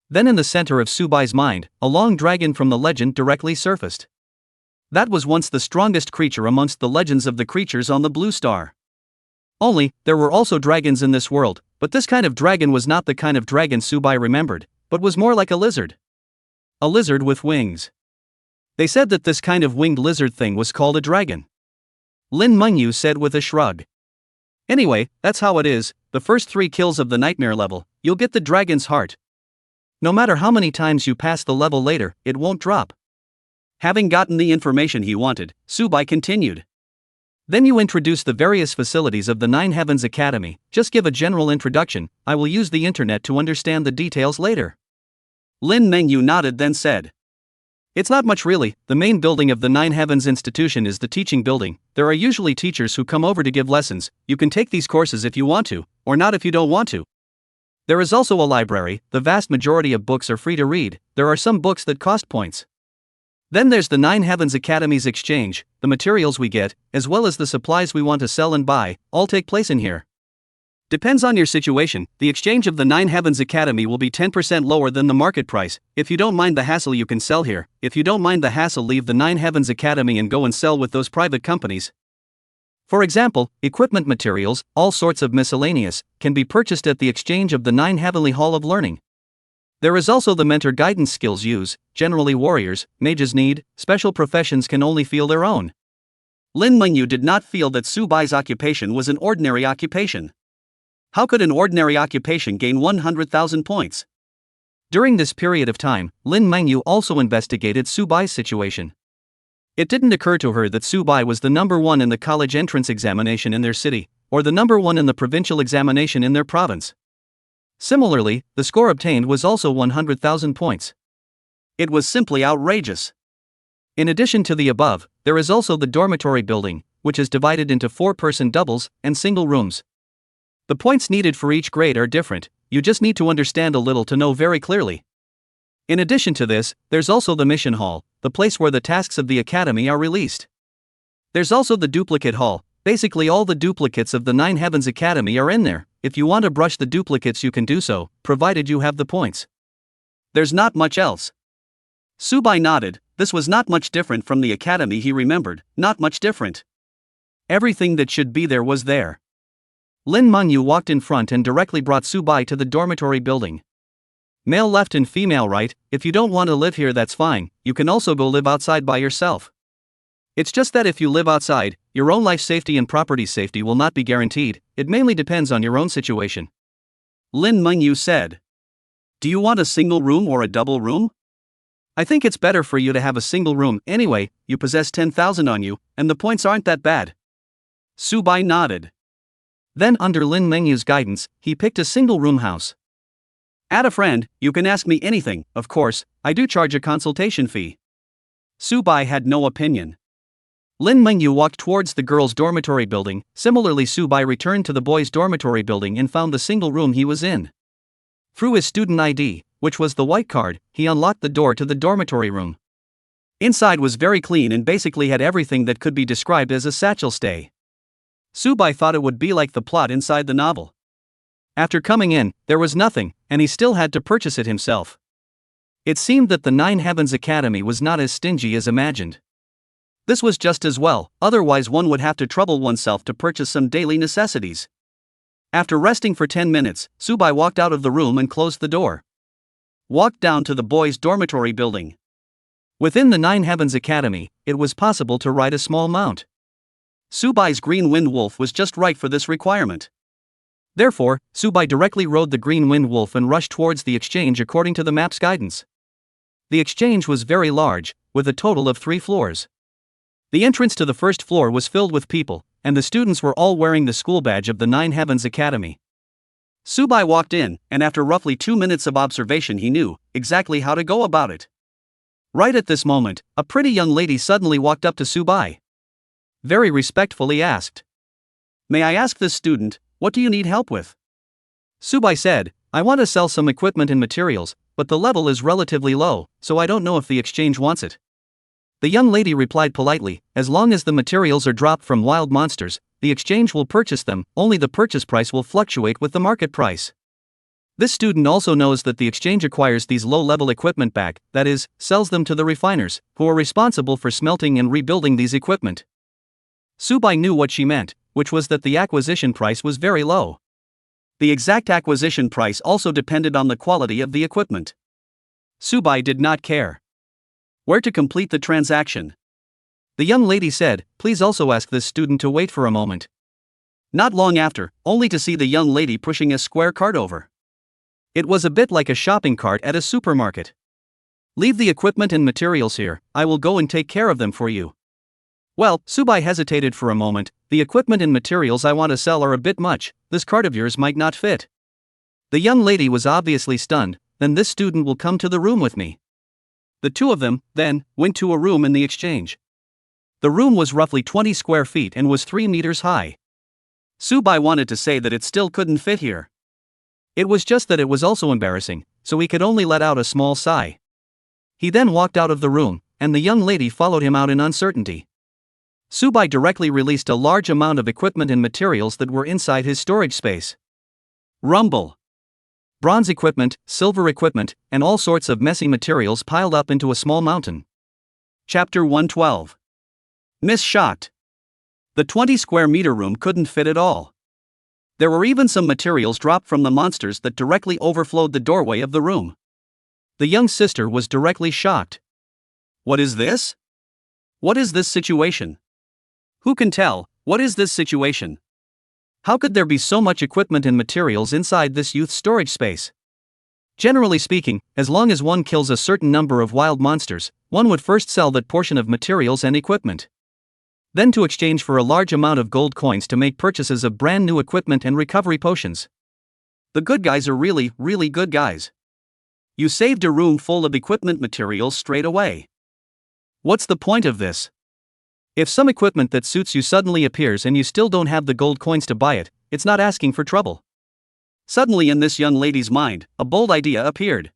A: Then in the center of Subai's mind, a long dragon from the legend directly surfaced. That was once the strongest creature amongst the legends of the creatures on the blue star. Only, there were also dragons in this world, but this kind of dragon was not the kind of dragon Subai remembered, but was more like a lizard. A lizard with wings. They said that this kind of winged lizard thing was called a dragon. Lin Mengyu said with a shrug. Anyway, that's how it is, the first 3 kills of the nightmare level, you'll get the dragon's heart. No matter how many times you pass the level later, it won't drop. Having gotten the information he wanted, Subai continued. Then you introduce the various facilities of the Nine Heavens Academy, just give a general introduction, I will use the internet to understand the details later. Lin Mengyu nodded then said. It's not much really, the main building of the Nine Heavens Institution is the teaching building, there are usually teachers who come over to give lessons, you can take these courses if you want to, or not if you don't want to. There is also a library, the vast majority of books are free to read, there are some books that cost points. Then there's the Nine Heavens Academy's exchange, the materials we get, as well as the supplies we want to sell and buy, all take place in here. Depends on your situation, the exchange of the Nine Heavens Academy will be 10% lower than the market price, if you don't mind the hassle you can sell here, if you don't mind the hassle leave the Nine Heavens Academy and go and sell with those private companies. For example, equipment materials, all sorts of miscellaneous, can be purchased at the exchange of the Nine Heavenly Hall of Learning. There is also the mentor guidance skills use, generally warriors, mages need, special professions can only feel their own. Lin Mengyu did not feel that Subai's occupation was an ordinary occupation. How could an ordinary occupation gain 100,000 points? During this period of time, Lin Mengyu also investigated Subai's situation. It didn't occur to her that Subai was the number 1 in the college entrance examination in their city, or the number 1 in the provincial examination in their province. Similarly, the score obtained was also 100,000 points. It was simply outrageous. In addition to the above, there is also the dormitory building, which is divided into 4-person doubles and single rooms. The points needed for each grade are different, you just need to understand a little to know very clearly. In addition to this, there's also the mission hall, the place where the tasks of the academy are released. There's also the duplicate hall, basically all the duplicates of the Nine Heavens Academy are in there, if you want to brush the duplicates you can do so, provided you have the points. There's not much else. Subai nodded, this was not much different from the academy he remembered, not much different. Everything that should be there was there. Lin Mengyu walked in front and directly brought Subai to the dormitory building. Male left and female right, if you don't want to live here that's fine, you can also go live outside by yourself. It's just that if you live outside, your own life safety and property safety will not be guaranteed, it mainly depends on your own situation. Lin Mengyu said. Do you want a single room or a double room? I think it's better for you to have a single room, anyway, you possess 10,000 on you, and the points aren't that bad. Subai nodded. Then under Lin Mengyu's guidance, he picked a single room house. Add a friend, you can ask me anything, of course, I do charge a consultation fee. Subai had no opinion. Lin Mengyu walked towards the girls' dormitory building, similarly Subai returned to the boys' dormitory building and found the single room he was in. Through his student ID, which was the white card, he unlocked the door to the dormitory room. Inside was very clean and basically had everything that could be described as a satchel stay. Subai thought it would be like the plot inside the novel. After coming in, there was nothing, and he still had to purchase it himself. It seemed that the Nine Heavens Academy was not as stingy as imagined. This was just as well, otherwise one would have to trouble oneself to purchase some daily necessities. After resting for 10 minutes, Subai walked out of the room and closed the door. Walked down to the boys' dormitory building. Within the Nine Heavens Academy, it was possible to ride a small mount. Subai's green wind wolf was just right for this requirement. Therefore, Subai directly rode the green wind wolf and rushed towards the exchange according to the map's guidance. The exchange was very large, with a total of 3 floors. The entrance to the first floor was filled with people, and the students were all wearing the school badge of the Nine Heavens Academy. Subai walked in, and after roughly 2 minutes of observation he knew exactly how to go about it. Right at this moment, a pretty young lady suddenly walked up to Subai. Very respectfully asked, "May I ask this student, what do you need help with?" Subai said, "I want to sell some equipment and materials, but the level is relatively low, so I don't know if the exchange wants it." The young lady replied politely, "As long as the materials are dropped from wild monsters, the exchange will purchase them, only the purchase price will fluctuate with the market price." This student also knows that the exchange acquires these low-level equipment back, that is, sells them to the refiners, who are responsible for smelting and rebuilding these equipment. Subai knew what she meant, which was that the acquisition price was very low. The exact acquisition price also depended on the quality of the equipment. Subai did not care. Where to complete the transaction? The young lady said, "Please also ask this student to wait for a moment." Not long after, only to see the young lady pushing a square cart over. It was a bit like a shopping cart at a supermarket. "Leave the equipment and materials here, I will go and take care of them for you." Well, Subai hesitated for a moment. "The equipment and materials I want to sell are a bit much, this cart of yours might not fit." The young lady was obviously stunned. "Then this student will come to the room with me." The two of them, then, went to a room in the exchange. The room was roughly 20 square feet and was 3 meters high. Subai wanted to say that it still couldn't fit here. It was just that it was also embarrassing, so he could only let out a small sigh. He then walked out of the room, and the young lady followed him out in uncertainty. Subai directly released a large amount of equipment and materials that were inside his storage space. Rumble. Bronze equipment, silver equipment, and all sorts of messy materials piled up into a small mountain. Chapter 112. Miss Shocked. The 20 square meter room couldn't fit at all. There were even some materials dropped from the monsters that directly overflowed the doorway of the room. The young sister was directly shocked. "What is this? What is this situation? Who can tell, what is this situation? How could there be so much equipment and materials inside this youth's storage space?" Generally speaking, as long as one kills a certain number of wild monsters, one would first sell that portion of materials and equipment. Then to exchange for a large amount of gold coins to make purchases of brand new equipment and recovery potions. The good guys are really, really good guys. You saved a room full of equipment materials straight away. What's the point of this? If some equipment that suits you suddenly appears and you still don't have the gold coins to buy it, it's not asking for trouble. Suddenly in this young lady's mind, a bold idea appeared.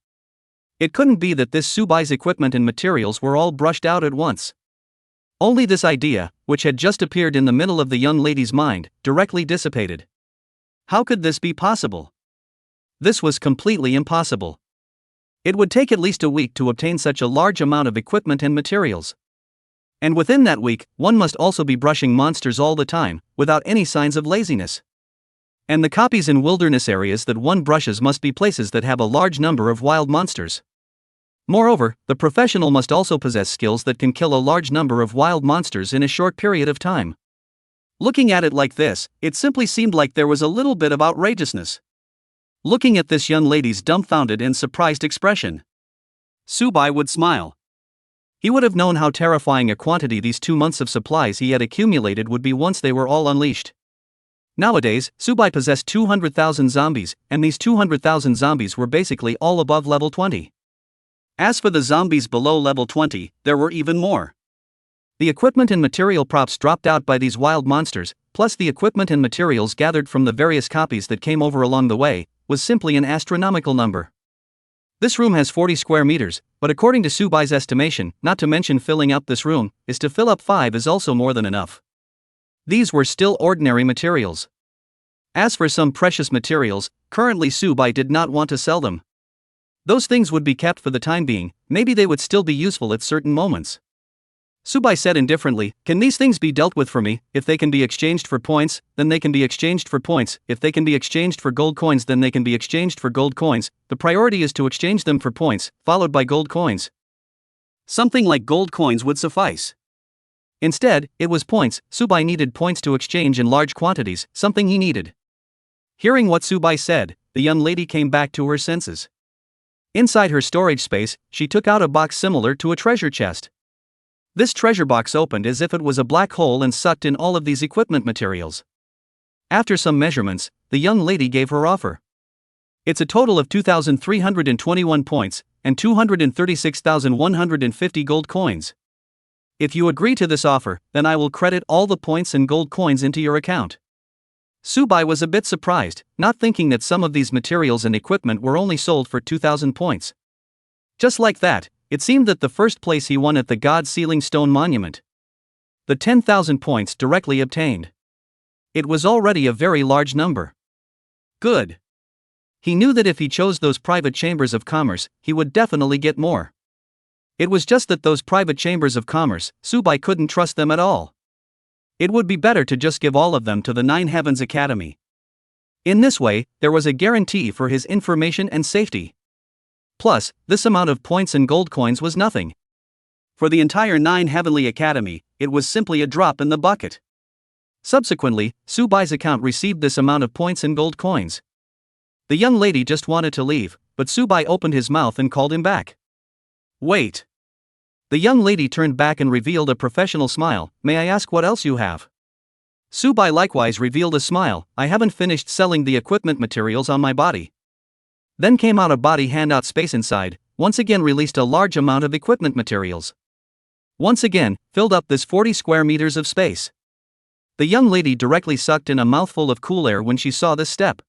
A: It couldn't be that this Subai's equipment and materials were all brushed out at once. Only this idea, which had just appeared in the middle of the young lady's mind, directly dissipated. How could this be possible? This was completely impossible. It would take at least a week to obtain such a large amount of equipment and materials. And within that week, one must also be brushing monsters all the time, without any signs of laziness. And the copies in wilderness areas that one brushes must be places that have a large number of wild monsters. Moreover, the professional must also possess skills that can kill a large number of wild monsters in a short period of time. Looking at it like this, it simply seemed like there was a little bit of outrageousness. Looking at this young lady's dumbfounded and surprised expression, Subai would smile. He would have known how terrifying a quantity these 2 months of supplies he had accumulated would be once they were all unleashed. Nowadays, Subai possessed 200,000 zombies, and these 200,000 zombies were basically all above level 20. As for the zombies below level 20, there were even more. The equipment and material props dropped out by these wild monsters, plus the equipment and materials gathered from the various copies that came over along the way, was simply an astronomical number. This room has 40 square meters, but according to Subai's estimation, not to mention filling up this room, is to fill up 5 is also more than enough. These were still ordinary materials. As for some precious materials, currently Subai did not want to sell them. Those things would be kept for the time being, maybe they would still be useful at certain moments. Subai said indifferently, "Can these things be dealt with for me? If they can be exchanged for points, then they can be exchanged for points. If they can be exchanged for gold coins, then they can be exchanged for gold coins. The priority is to exchange them for points, followed by gold coins." Something like gold coins would suffice. Instead, it was points. Subai needed points to exchange in large quantities, something he needed. Hearing what Subai said, the young lady came back to her senses. Inside her storage space, she took out a box similar to a treasure chest. This treasure box opened as if it was a black hole and sucked in all of these equipment materials. After some measurements, the young lady gave her offer. It's a total of 2,321 points and 236,150 gold coins. If you agree to this offer, then I will credit all the points and gold coins into your account. Subai was a bit surprised, not thinking that some of these materials and equipment were only sold for 2,000 points. Just like that, it seemed that the first place he won at the God Sealing Stone Monument. The 10,000 points directly obtained. It was already a very large number. Good. He knew that if he chose those private chambers of commerce, he would definitely get more. It was just that those private chambers of commerce, Subai couldn't trust them at all. It would be better to just give all of them to the Nine Heavens Academy. In this way, there was a guarantee for his information and safety. Plus, this amount of points and gold coins was nothing. For the entire Nine Heavenly Academy, it was simply a drop in the bucket. Subsequently, Subai's account received this amount of points and gold coins. The young lady just wanted to leave, but Subai opened his mouth and called him back. Wait. The young lady turned back and revealed a professional smile. May I ask what else you have? Subai likewise revealed a smile. I haven't finished selling the equipment materials on my body. Then came out a body handout space inside, once again released a large amount of equipment materials. Once again, filled up this 40 square meters of space. The young lady directly sucked in a mouthful of cool air when she saw this step.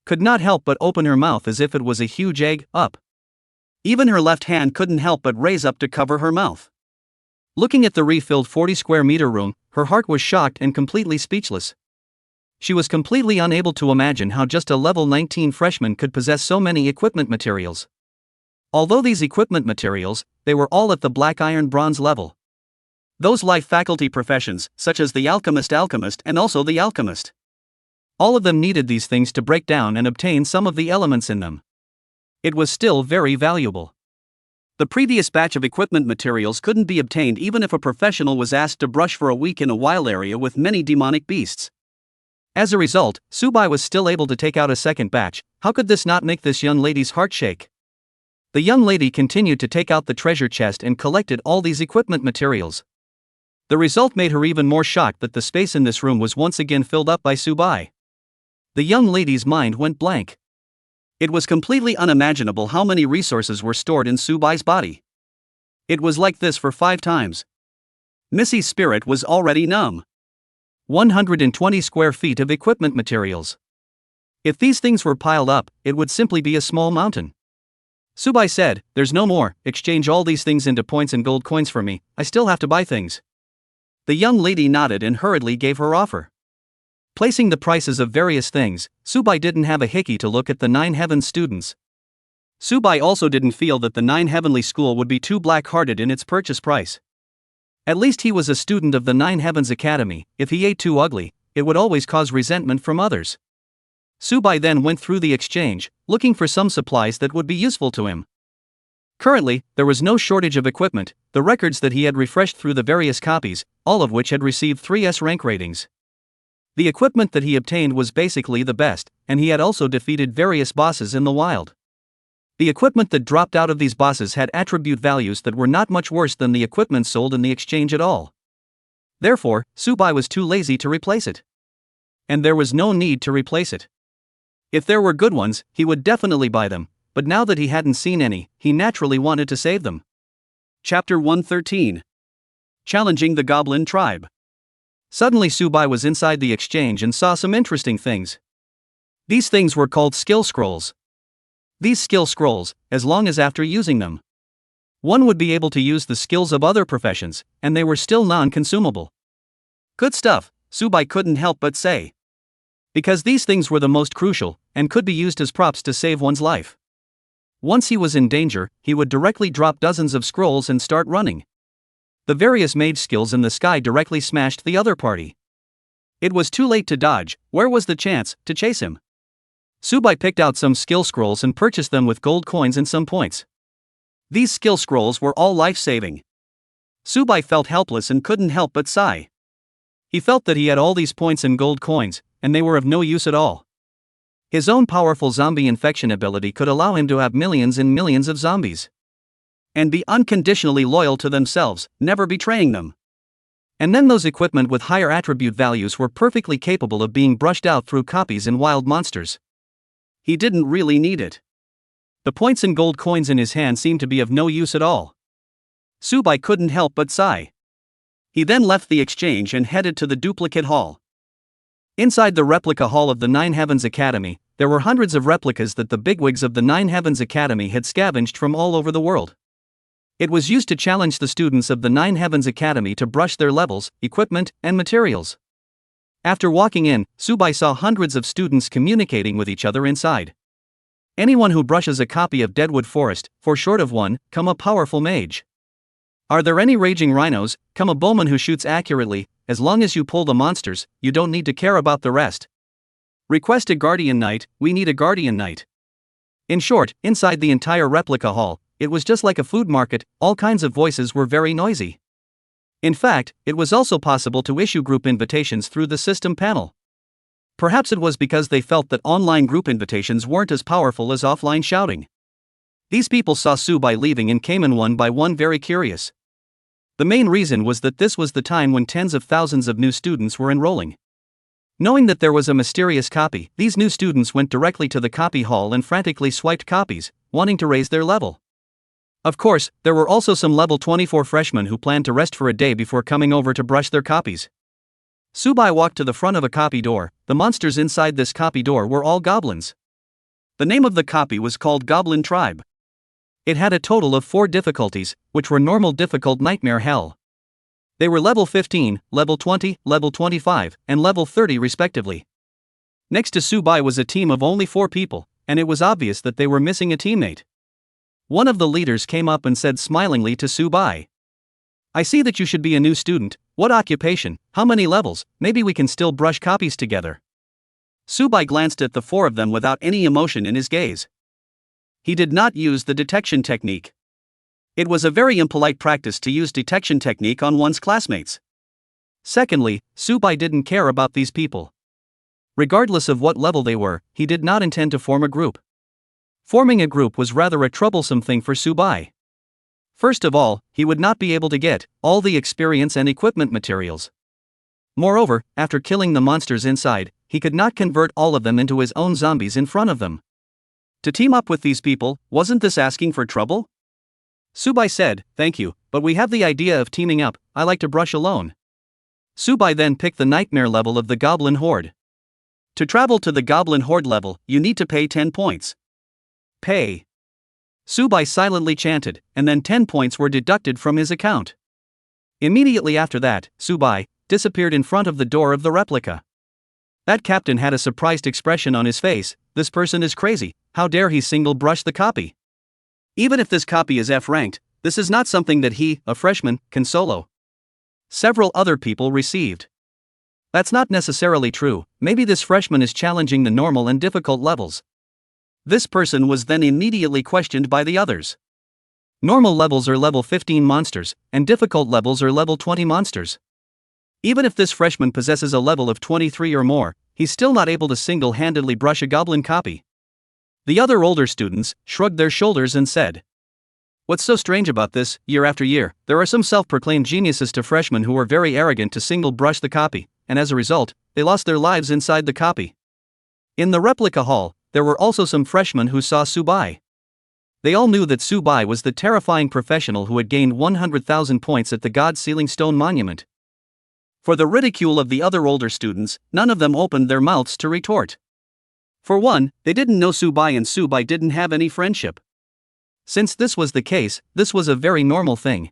A: Could not help but open her mouth as if it was a huge egg, up. Even her left hand couldn't help but raise up to cover her mouth. Looking at the refilled 40 square meter room, her heart was shocked and completely speechless. She was completely unable to imagine how just a level 19 freshman could possess so many equipment materials. Although these equipment materials, they were all at the black iron bronze level. Those life faculty professions, such as the alchemist and also the alchemist. All of them needed these things to break down and obtain some of the elements in them. It was still very valuable. The previous batch of equipment materials couldn't be obtained even if a professional was asked to brush for a week in a wild area with many demonic beasts. As a result, Subai was still able to take out a second batch. How could this not make this young lady's heart shake? The young lady continued to take out the treasure chest and collected all these equipment materials. The result made her even more shocked that the space in this room was once again filled up by Subai. The young lady's mind went blank. It was completely unimaginable how many resources were stored in Subai's body. It was like this for 5 times. Missy's spirit was already numb. 120 square feet of equipment materials. If these things were piled up, it would simply be a small mountain. Subai said, "There's no more, exchange all these things into points and gold coins for me, I still have to buy things." The young lady nodded and hurriedly gave her offer. Placing the prices of various things, Subai didn't have a hickey to look at the Nine Heavens students. Subai also didn't feel that the Nine Heavenly School would be too black-hearted in its purchase price. At least he was a student of the Nine Heavens Academy. If he ate too ugly, it would always cause resentment from others. Subai then went through the exchange, looking for some supplies that would be useful to him. Currently, there was no shortage of equipment, the records that he had refreshed through the various copies, all of which had received 3S rank ratings. The equipment that he obtained was basically the best, and he had also defeated various bosses in the wild. The equipment that dropped out of these bosses had attribute values that were not much worse than the equipment sold in the exchange at all. Therefore, Subai was too lazy to replace it. And there was no need to replace it. If there were good ones, he would definitely buy them, but now that he hadn't seen any, he naturally wanted to save them. Chapter 113. Challenging the Goblin Tribe. Suddenly Subai was inside the exchange and saw some interesting things. These things were called skill scrolls. These skill scrolls, as long as after using them, one would be able to use the skills of other professions, and they were still non-consumable. Good stuff, Subai couldn't help but say. Because these things were the most crucial, and could be used as props to save one's life. Once he was in danger, he would directly drop dozens of scrolls and start running. The various mage skills in the sky directly smashed the other party. It was too late to dodge. Where was the chance to chase him? Subai picked out some skill scrolls and purchased them with gold coins and some points. These skill scrolls were all life-saving. Subai felt helpless and couldn't help but sigh. He felt that he had all these points and gold coins, and they were of no use at all. His own powerful zombie infection ability could allow him to have millions and millions of zombies. and be unconditionally loyal to themselves, never betraying them. And then those equipment with higher attribute values were perfectly capable of being brushed out through copies in wild monsters. He didn't really need it. The points and gold coins in his hand seemed to be of no use at all. Subai couldn't help but sigh. He then left the exchange and headed to the duplicate hall. Inside the replica hall of the Nine Heavens Academy, there were hundreds of replicas that the bigwigs of the Nine Heavens Academy had scavenged from all over the world. It was used to challenge the students of the Nine Heavens Academy to brush their levels, equipment, and materials. After walking in, Subai saw hundreds of students communicating with each other inside. Anyone who brushes a copy of Deadwood Forest, for short of one, come a powerful mage. Are there any raging rhinos, come a bowman who shoots accurately, as long as you pull the monsters, you don't need to care about the rest. Request a guardian knight, we need a guardian knight. In short, inside the entire replica hall, it was just like a food market, all kinds of voices were very noisy. In fact, it was also possible to issue group invitations through the system panel. Perhaps it was because they felt that online group invitations weren't as powerful as offline shouting. These people saw Subai leaving and came in one by one very curious. The main reason was that this was the time when tens of thousands of new students were enrolling. Knowing that there was a mysterious copy, these new students went directly to the copy hall and frantically swiped copies, wanting to raise their level. Of course, there were also some level 24 freshmen who planned to rest for a day before coming over to brush their copies. Subai walked to the front of a copy door. The monsters inside this copy door were all goblins. The name of the copy was called Goblin Tribe. It had a total of 4 difficulties, which were normal, difficult, nightmare, hell. They were level 15, level 20, level 25, and level 30 respectively. Next to Subai was a team of only 4 people, and it was obvious that they were missing a teammate. One of the leaders came up and said smilingly to Subai, "I see that you should be a new student. What occupation, how many levels, maybe we can still brush copies together." Subai glanced at the 4 of them without any emotion in his gaze. He did not use the detection technique. It was a very impolite practice to use detection technique on one's classmates. Secondly, Subai didn't care about these people. Regardless of what level they were, he did not intend to form a group. Forming a group was rather a troublesome thing for Subai. First of all, he would not be able to get all the experience and equipment materials. Moreover, after killing the monsters inside, he could not convert all of them into his own zombies in front of them. To team up with these people, wasn't this asking for trouble? Subai said, "Thank you, but we have the idea of teaming up. I like to brush alone." Subai then picked the nightmare level of the Goblin Horde. To travel to the Goblin Horde level, you need to pay 10 points. Pay. Subai silently chanted, and then 10 points were deducted from his account. Immediately after that, Subai disappeared in front of the door of the replica. That captain had a surprised expression on his face. This person is crazy, how dare he single brush the copy? Even if this copy is F-ranked, this is not something that he, a freshman, can solo. Several other people received. That's not necessarily true, maybe this freshman is challenging the normal and difficult levels. This person was then immediately questioned by the others. Normal levels are level 15 monsters, and difficult levels are level 20 monsters. Even if this freshman possesses a level of 23 or more, he's still not able to single-handedly brush a goblin copy. The other older students shrugged their shoulders and said, "What's so strange about this? Year after year, there are some self-proclaimed geniuses to freshmen who are very arrogant to single-brush the copy, and as a result, they lost their lives inside the copy." In the replica hall, there were also some freshmen who saw Subai. They all knew that Subai was the terrifying professional who had gained 100,000 points at the God-Sealing Stone Monument. For the ridicule of the other older students, none of them opened their mouths to retort. For one, they didn't know Subai and Subai didn't have any friendship. Since this was the case, this was a very normal thing.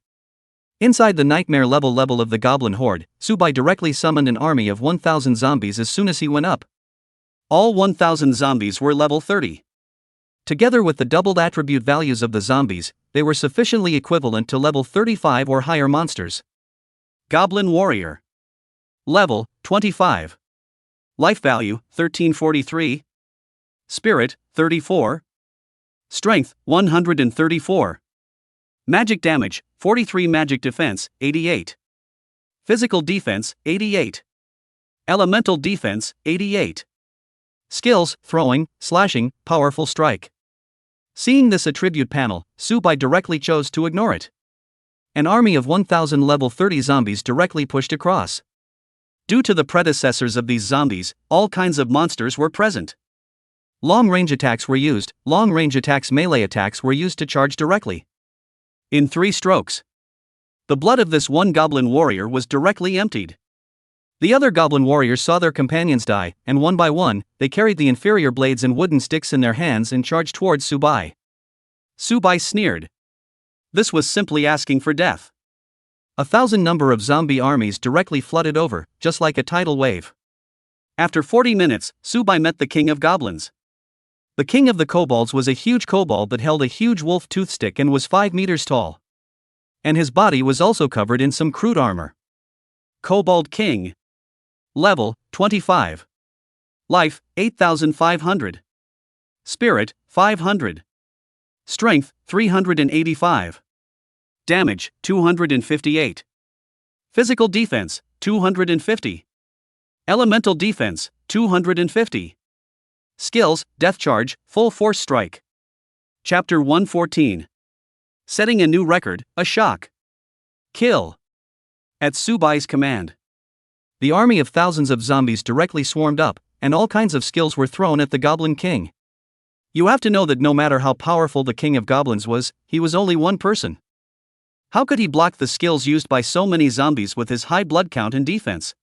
A: Inside the nightmare level of the Goblin Horde, Subai directly summoned an army of 1,000 zombies as soon as he went up. All 1,000 zombies were level 30. Together with the doubled attribute values of the zombies, they were sufficiently equivalent to level 35 or higher monsters. Goblin Warrior. Level 25. Life value 1343. Spirit 34. Strength 134. Magic damage 43. Magic defense 88. Physical defense 88. Elemental defense 88. Skills: throwing, slashing, powerful strike. Seeing this attribute panel, Subai directly chose to ignore it. An army of 1,000 level 30 zombies directly pushed across. Due to the predecessors of these zombies, all kinds of monsters were present. Long-range attacks were used, long-range attacks melee attacks were used to charge directly. In 3 strokes. The blood of this one goblin warrior was directly emptied. The other goblin warriors saw their companions die, and one by one, they carried the inferior blades and wooden sticks in their hands and charged towards Subai. Subai sneered. This was simply asking for death. 1,000 number of zombie armies directly flooded over, just like a tidal wave. After 40 minutes, Subai met the king of goblins. The king of the kobolds was a huge kobold that held a huge wolf toothstick and was 5 meters tall. And his body was also covered in some crude armor. Kobold King. Level, 25. Life, 8,500. Spirit, 500. Strength, 385. Damage, 258. Physical defense, 250. Elemental defense, 250. Skills, Death Charge, Full Force Strike. Chapter 114. Setting a new record, a shock. Kill. At Subai's command. The army of thousands of zombies directly swarmed up, and all kinds of skills were thrown at the Goblin King. You have to know that no matter how powerful the King of Goblins was, he was only one person. How could he block the skills used by so many zombies with his high blood count and defense?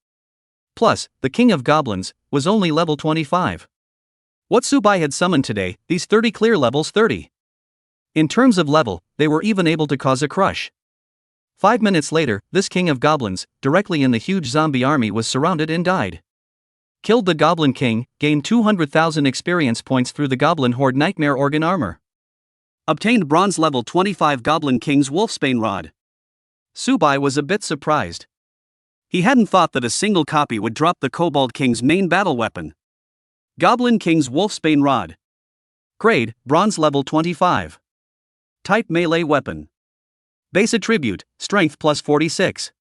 A: Plus, the King of Goblins was only level 25. What Subai had summoned today, these 30 clear levels 30. In terms of level, they were even able to cause a crush. 5 minutes later, this King of Goblins, directly in the huge zombie army, was surrounded and died. Killed the Goblin King, gained 200,000 experience points through the Goblin Horde Nightmare Organ Armor. Obtained Bronze Level 25 Goblin King's Wolfsbane Rod. Subai was a bit surprised. He hadn't thought that a single copy would drop the Kobold King's main battle weapon. Goblin King's Wolfsbane Rod. Grade, Bronze Level 25. Type Melee Weapon. Base Attribute, Strength plus 46.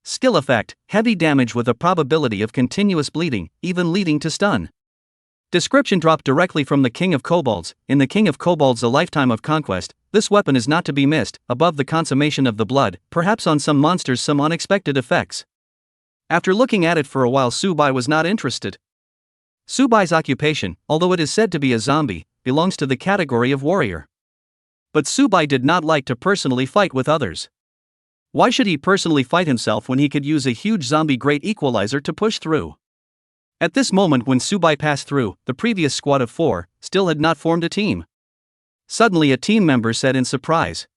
A: Skill Effect, Heavy damage with a probability of continuous bleeding, even leading to stun. Description dropped directly from the King of Kobolds. In the King of Kobolds A Lifetime of Conquest, this weapon is not to be missed, above the consummation of the blood, perhaps on some monsters some unexpected effects. After looking at it for a while, Subai was not interested. Subai's occupation, although it is said to be a zombie, belongs to the category of warrior. But Subai did not like to personally fight with others. Why should he personally fight himself when he could use a huge zombie great equalizer to push through? At this moment when Subai passed through, the previous squad of 4 still had not formed a team. Suddenly a team member said in surprise,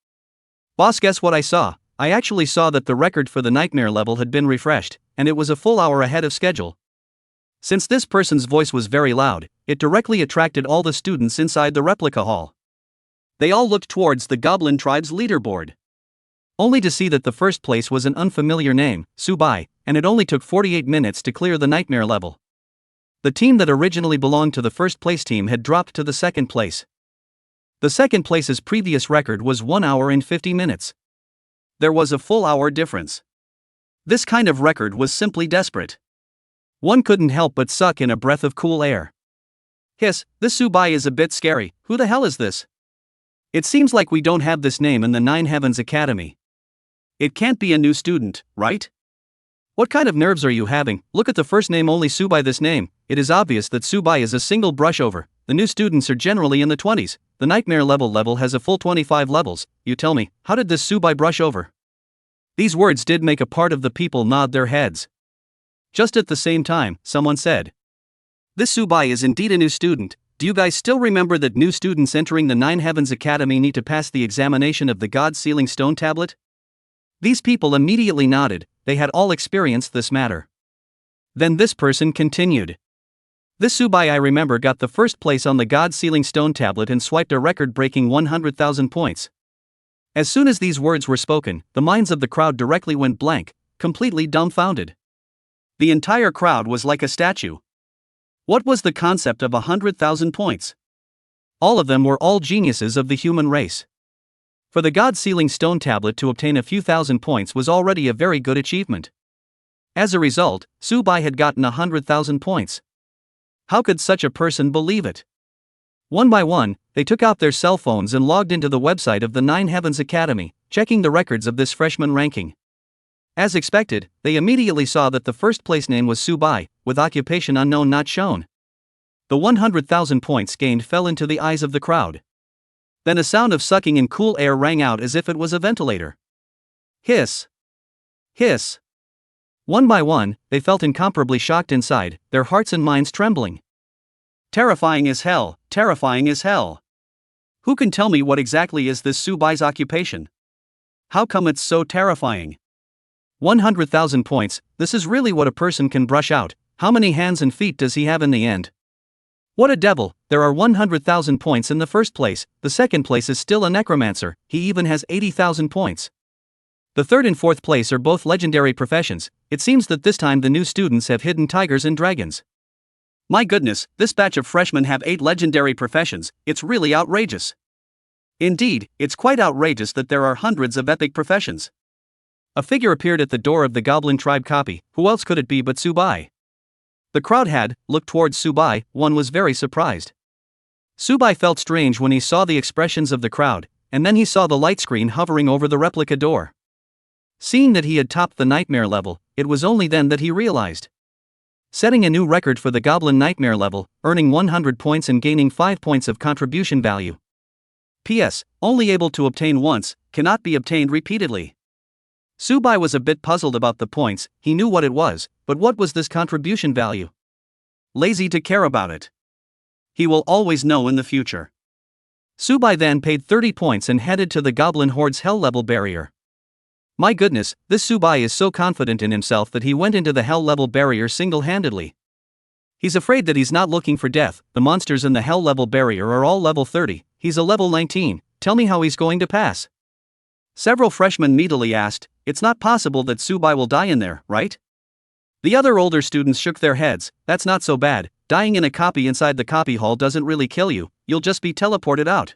A: "Boss, guess what I saw? I actually saw that the record for the nightmare level had been refreshed, and it was a full hour ahead of schedule." Since this person's voice was very loud, it directly attracted all the students inside the replica hall. They all looked towards the Goblin tribe's leaderboard, only to see that the first place was an unfamiliar name, Subai, and it only took 48 minutes to clear the nightmare level. The team that originally belonged to the first place team had dropped to the second place. The second place's previous record was 1 hour and 50 minutes. There was a full hour difference. This kind of record was simply desperate. One couldn't help but suck in a breath of cool air. Hiss, this Subai is a bit scary. Who the hell is this? It seems like we don't have this name in the Nine Heavens Academy. It can't be a new student, right? What kind of nerves are you having? Look at the first name, only Subai. This name, it is obvious that Subai is a single brush over. The new students are generally in the 20s. The nightmare level has a full 25 levels. You tell me, how did this Subai brush over? These words did make a part of the people nod their heads. Just at the same time, someone said, "This Subai is indeed a new student. Do you guys still remember that new students entering the Nine Heavens Academy need to pass the examination of the God-sealing stone tablet?" These people immediately nodded. They had all experienced this matter. Then this person continued. "This Subai I remember got the first place on the God-sealing stone tablet and swiped a record-breaking 100,000 points." As soon as these words were spoken, the minds of the crowd directly went blank, completely dumbfounded. The entire crowd was like a statue. What was the concept of 100,000 points? All of them were all geniuses of the human race. For the God-sealing stone tablet to obtain a few thousand points was already a very good achievement. As a result, Subai had gotten 100,000 points. How could such a person believe it? One by one, they took out their cell phones and logged into the website of the Nine Heavens Academy, checking the records of this freshman ranking. As expected, they immediately saw that the first place name was Subai, with occupation unknown not shown. The 100,000 points gained fell into the eyes of the crowd. Then a sound of sucking in cool air rang out as if it was a ventilator. Hiss! Hiss! One by one, they felt incomparably shocked inside, their hearts and minds trembling. Terrifying as hell, terrifying as hell. Who can tell me what exactly is this Subai's occupation? How come it's so terrifying? 100,000 points, this is really what a person can brush out. How many hands and feet does he have in the end? What a devil, there are 100,000 points in the first place, the second place is still a necromancer, he even has 80,000 points. The third and fourth place are both legendary professions. It seems that this time the new students have hidden tigers and dragons. My goodness, this batch of freshmen have 8 legendary professions, it's really outrageous. Indeed, it's quite outrageous that there are hundreds of epic professions. A figure appeared at the door of the goblin tribe copy, who else could it be but Subai? The crowd had looked towards Subai, one was very surprised. Subai felt strange when he saw the expressions of the crowd, and then he saw the light screen hovering over the replica door. Seeing that he had topped the nightmare level, it was only then that he realized. Setting a new record for the goblin nightmare level, earning 100 points and gaining 5 points of contribution value. P.S. Only able to obtain once, cannot be obtained repeatedly. Subai was a bit puzzled about the points, he knew what it was, but what was this contribution value? Lazy to care about it. He will always know in the future. Subai then paid 30 points and headed to the goblin horde's hell level barrier. My goodness, this Subai is so confident in himself that he went into the hell level barrier single-handedly. He's afraid that he's not looking for death, the monsters in the hell level barrier are all level 30, he's a level 19, tell me how he's going to pass. Several freshmen immediately asked, it's not possible that Subai will die in there, right? The other older students shook their heads, that's not so bad, dying in a copy inside the copy hall doesn't really kill you, you'll just be teleported out.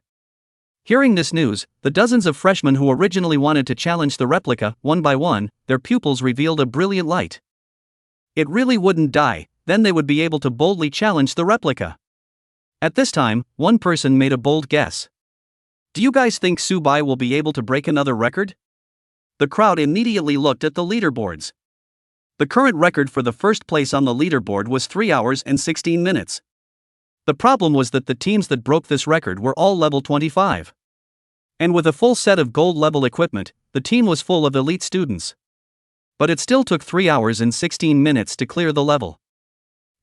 A: Hearing this news, the dozens of freshmen who originally wanted to challenge the replica, one by one, their pupils revealed a brilliant light. It really wouldn't die, then they would be able to boldly challenge the replica. At this time, one person made a bold guess. Do you guys think Subai will be able to break another record? The crowd immediately looked at the leaderboards. The current record for the first place on the leaderboard was 3 hours and 16 minutes. The problem was that the teams that broke this record were all level 25. And with a full set of gold level equipment, the team was full of elite students. But it still took 3 hours and 16 minutes to clear the level.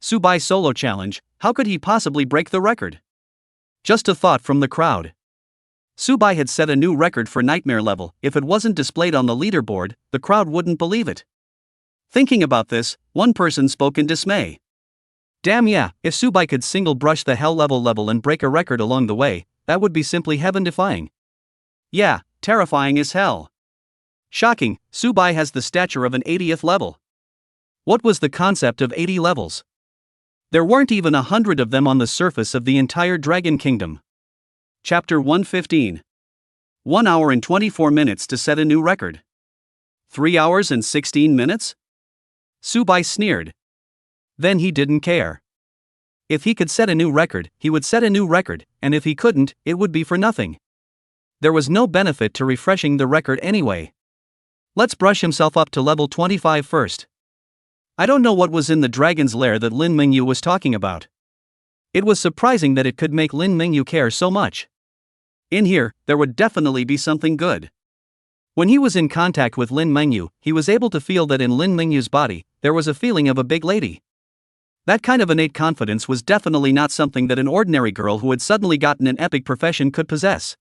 A: Subai solo challenge, how could he possibly break the record? Just a thought from the crowd. Subai had set a new record for nightmare level, if it wasn't displayed on the leaderboard, the crowd wouldn't believe it. Thinking about this, one person spoke in dismay. Damn yeah, if Subai could single brush the hell level and break a record along the way, that would be simply heaven-defying. Yeah, terrifying as hell. Shocking, Subai has the stature of an 80th level. What was the concept of 80 levels? There weren't even 100 of them on the surface of the entire Dragon Kingdom. Chapter 115. 1 hour and 24 minutes to set a new record. 3 hours and 16 minutes? Subai sneered. Then he didn't care. If he could set a new record, he would set a new record, and if he couldn't, it would be for nothing. There was no benefit to refreshing the record anyway. Let's brush himself up to level 25 first. I don't know what was in the dragon's lair that Lin Mingyu was talking about. It was surprising that it could make Lin Mingyu care so much. In here, there would definitely be something good. When he was in contact with Lin Mingyu, he was able to feel that in Lin Mingyu's body, there was a feeling of a big lady. That kind of innate confidence was definitely not something that an ordinary girl who had suddenly gotten an epic profession could possess.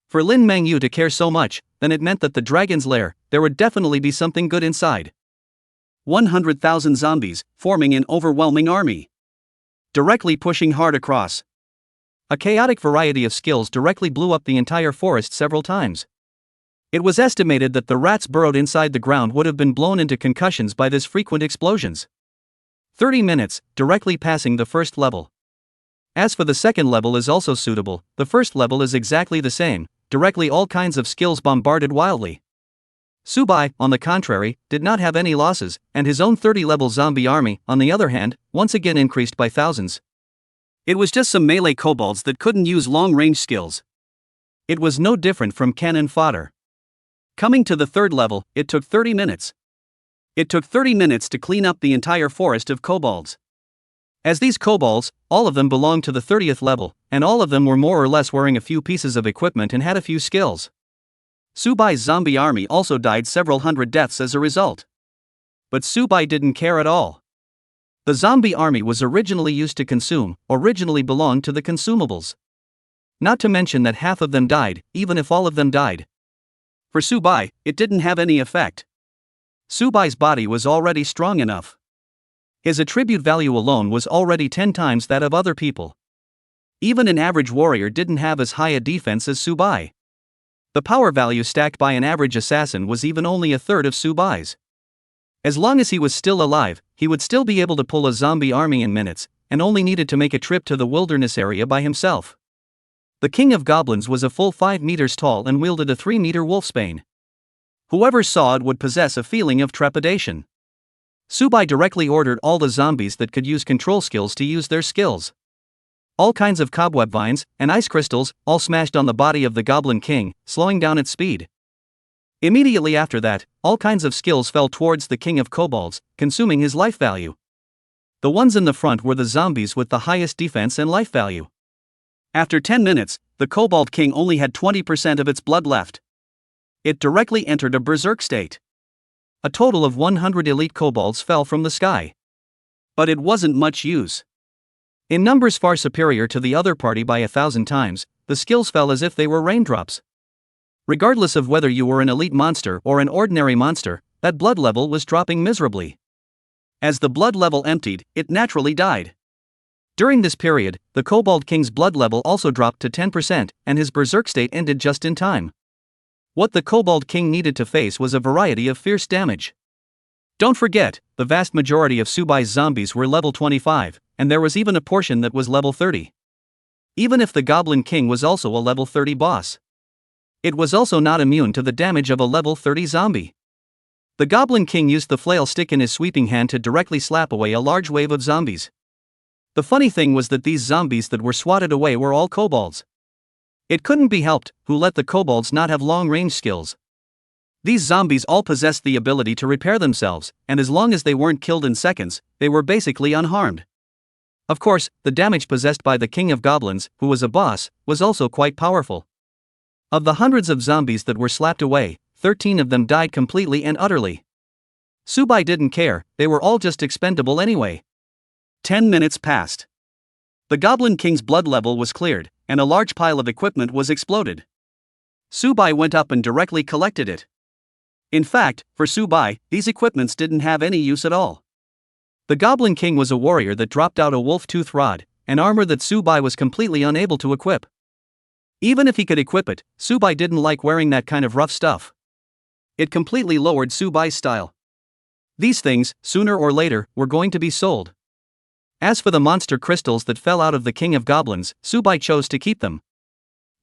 A: For Lin Mingyu to care so much, then it meant that the dragon's lair, there would definitely be something good inside. 100,000 zombies, forming an overwhelming army. Directly pushing hard across. A chaotic variety of skills directly blew up the entire forest several times. It was estimated that the rats burrowed inside the ground would have been blown into concussions by this frequent explosions. 30 minutes, directly passing the first level. As for the second level is also suitable, the first level is exactly the same, directly all kinds of skills bombarded wildly. Subai, on the contrary, did not have any losses, and his own 30-level zombie army, on the other hand, once again increased by thousands. It was just some melee kobolds that couldn't use long-range skills. It was no different from cannon fodder. Coming to the third level, it took 30 minutes. It took 30 minutes to clean up the entire forest of kobolds. As these kobolds, all of them belonged to the 30th level, and all of them were more or less wearing a few pieces of equipment and had a few skills. Subai's zombie army also died several hundred deaths as a result. But Subai didn't care at all. The zombie army was originally used to consume, originally belonged to the consumables. Not to mention that half of them died, even if all of them died. For Subai, it didn't have any effect. Subai's body was already strong enough. His attribute value alone was already 10 times that of other people. Even an average warrior didn't have as high a defense as Subai. The power value stacked by an average assassin was even only a third of Subai's. As long as he was still alive, he would still be able to pull a zombie army in minutes, and only needed to make a trip to the wilderness area by himself. The king of goblins was a full 5 meters tall and wielded a 3-meter wolfsbane. Whoever saw it would possess a feeling of trepidation. Subai directly ordered all the zombies that could use control skills to use their skills. All kinds of cobweb vines and ice crystals all smashed on the body of the Goblin King, slowing down its speed. Immediately after that, all kinds of skills fell towards the King of Kobolds, consuming his life value. The ones in the front were the zombies with the highest defense and life value. After 10 minutes, the Kobold King only had 20% of its blood left. It directly entered a berserk state. A total of 100 elite kobolds fell from the sky. But it wasn't much use. In numbers far superior to the other party by 1,000 times, the skills fell as if they were raindrops. Regardless of whether you were an elite monster or an ordinary monster, that blood level was dropping miserably. As the blood level emptied, it naturally died. During this period, the Kobold King's blood level also dropped to 10%, and his berserk state ended just in time. What the Kobold King needed to face was a variety of fierce damage. Don't forget, the vast majority of Subai's zombies were level 25, and there was even a portion that was level 30. Even if the Goblin King was also a level 30 boss, it was also not immune to the damage of a level 30 zombie. The Goblin King used the flail stick in his sweeping hand to directly slap away a large wave of zombies. The funny thing was that these zombies that were swatted away were all kobolds. It couldn't be helped, who let the kobolds not have long-range skills. These zombies all possessed the ability to repair themselves, and as long as they weren't killed in seconds, they were basically unharmed. Of course, the damage possessed by the King of Goblins, who was a boss, was also quite powerful. Of the hundreds of zombies that were slapped away, 13 of them died completely and utterly. Subai didn't care, they were all just expendable anyway. 10 minutes passed. The Goblin King's blood level was cleared, and a large pile of equipment was exploded. Subai went up and directly collected it. In fact, for Subai, these equipments didn't have any use at all. The Goblin King was a warrior that dropped out a wolf-tooth rod, an armor that Subai was completely unable to equip. Even if he could equip it, Subai didn't like wearing that kind of rough stuff. It completely lowered Subai's style. These things, sooner or later, were going to be sold. As for the monster crystals that fell out of the King of Goblins, Subai chose to keep them.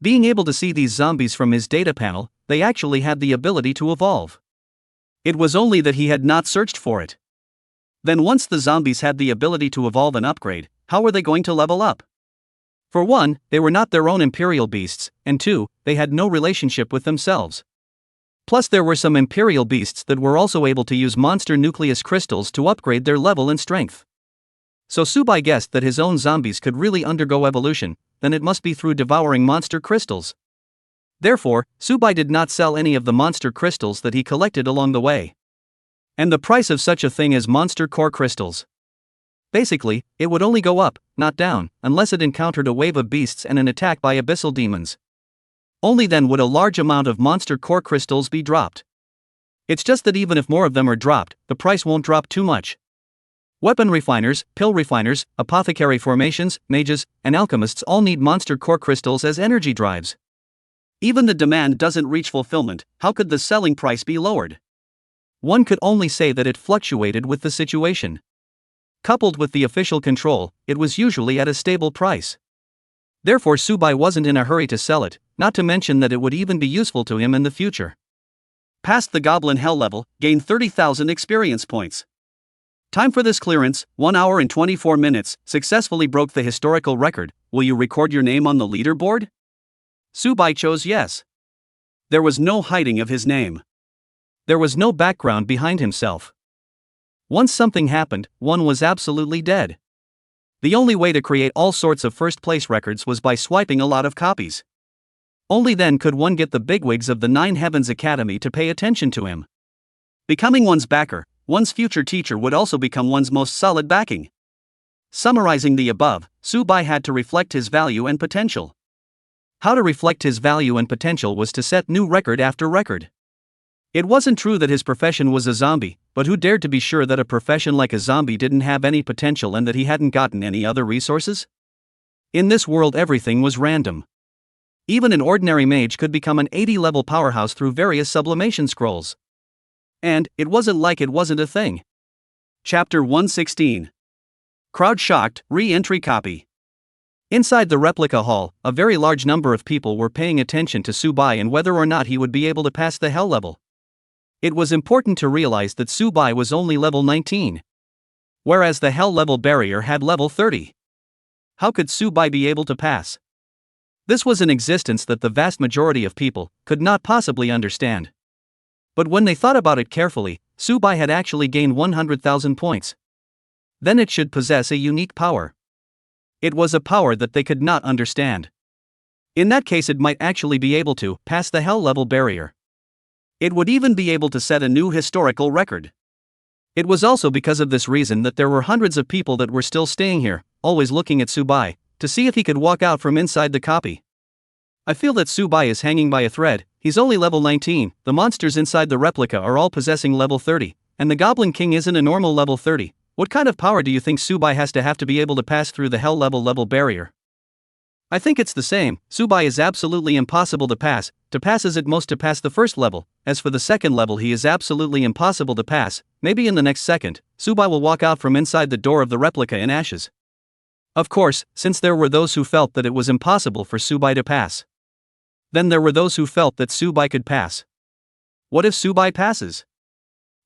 A: Being able to see these zombies from his data panel, they actually had the ability to evolve. It was only that he had not searched for it. Then once the zombies had the ability to evolve and upgrade, how were they going to level up? For one, they were not their own imperial beasts, and two, they had no relationship with themselves. Plus there were some imperial beasts that were also able to use monster nucleus crystals to upgrade their level and strength. So Subai guessed that his own zombies could really undergo evolution, then it must be through devouring monster crystals. Therefore, Subai did not sell any of the monster crystals that he collected along the way. And the price of such a thing as monster core crystals. Basically, it would only go up, not down, unless it encountered a wave of beasts and an attack by abyssal demons. Only then would a large amount of monster core crystals be dropped. It's just that even if more of them are dropped, the price won't drop too much. Weapon refiners, pill refiners, apothecary formations, mages, and alchemists all need monster core crystals as energy drives. Even the demand doesn't reach fulfillment, how could the selling price be lowered? One could only say that it fluctuated with the situation. Coupled with the official control, it was usually at a stable price. Therefore Subai wasn't in a hurry to sell it, not to mention that it would even be useful to him in the future. Passed the Goblin Hell level, gained 30,000 experience points. Time for this clearance, 1 hour and 24 minutes, successfully broke the historical record. Will you record your name on the leaderboard? Subai chose yes. There was no hiding of his name. There was no background behind himself. Once something happened, one was absolutely dead. The only way to create all sorts of first-place records was by swiping a lot of copies. Only then could one get the bigwigs of the Nine Heavens Academy to pay attention to him. Becoming one's backer, one's future teacher would also become one's most solid backing. Summarizing the above, Subai had to reflect his value and potential. How to reflect his value and potential was to set new record after record. It wasn't true that his profession was a zombie, but who dared to be sure that a profession like a zombie didn't have any potential and that he hadn't gotten any other resources? In this world everything was random. Even an ordinary mage could become an 80-level powerhouse through various sublimation scrolls. And it wasn't like it wasn't a thing. Chapter 116. Crowd shocked, re-entry copy. Inside the replica hall, a very large number of people were paying attention to Subai and whether or not he would be able to pass the hell level. It was important to realize that Subai was only level 19. Whereas the hell level barrier had level 30. How could Subai be able to pass? This was an existence that the vast majority of people could not possibly understand. But when they thought about it carefully, Subai had actually gained 100,000 points. Then it should possess a unique power. It was a power that they could not understand. In that case it might actually be able to pass the hell level barrier. It would even be able to set a new historical record. It was also because of this reason that there were hundreds of people that were still staying here, always looking at Subai, to see if he could walk out from inside the copy. I feel that Subai is hanging by a thread. He's only level 19, the monsters inside the replica are all possessing level 30, and the Goblin King isn't a normal level 30. What kind of power do you think Subai has to be able to pass through the hell level barrier? I think it's the same. Subai is absolutely impossible to pass is at most to pass the first level. As for the second level, he is absolutely impossible to pass. Maybe in the next second, Subai will walk out from inside the door of the replica in ashes. Of course, since there were those who felt that it was impossible for Subai to pass. Then there were those who felt that Subai could pass. What if Subai passes?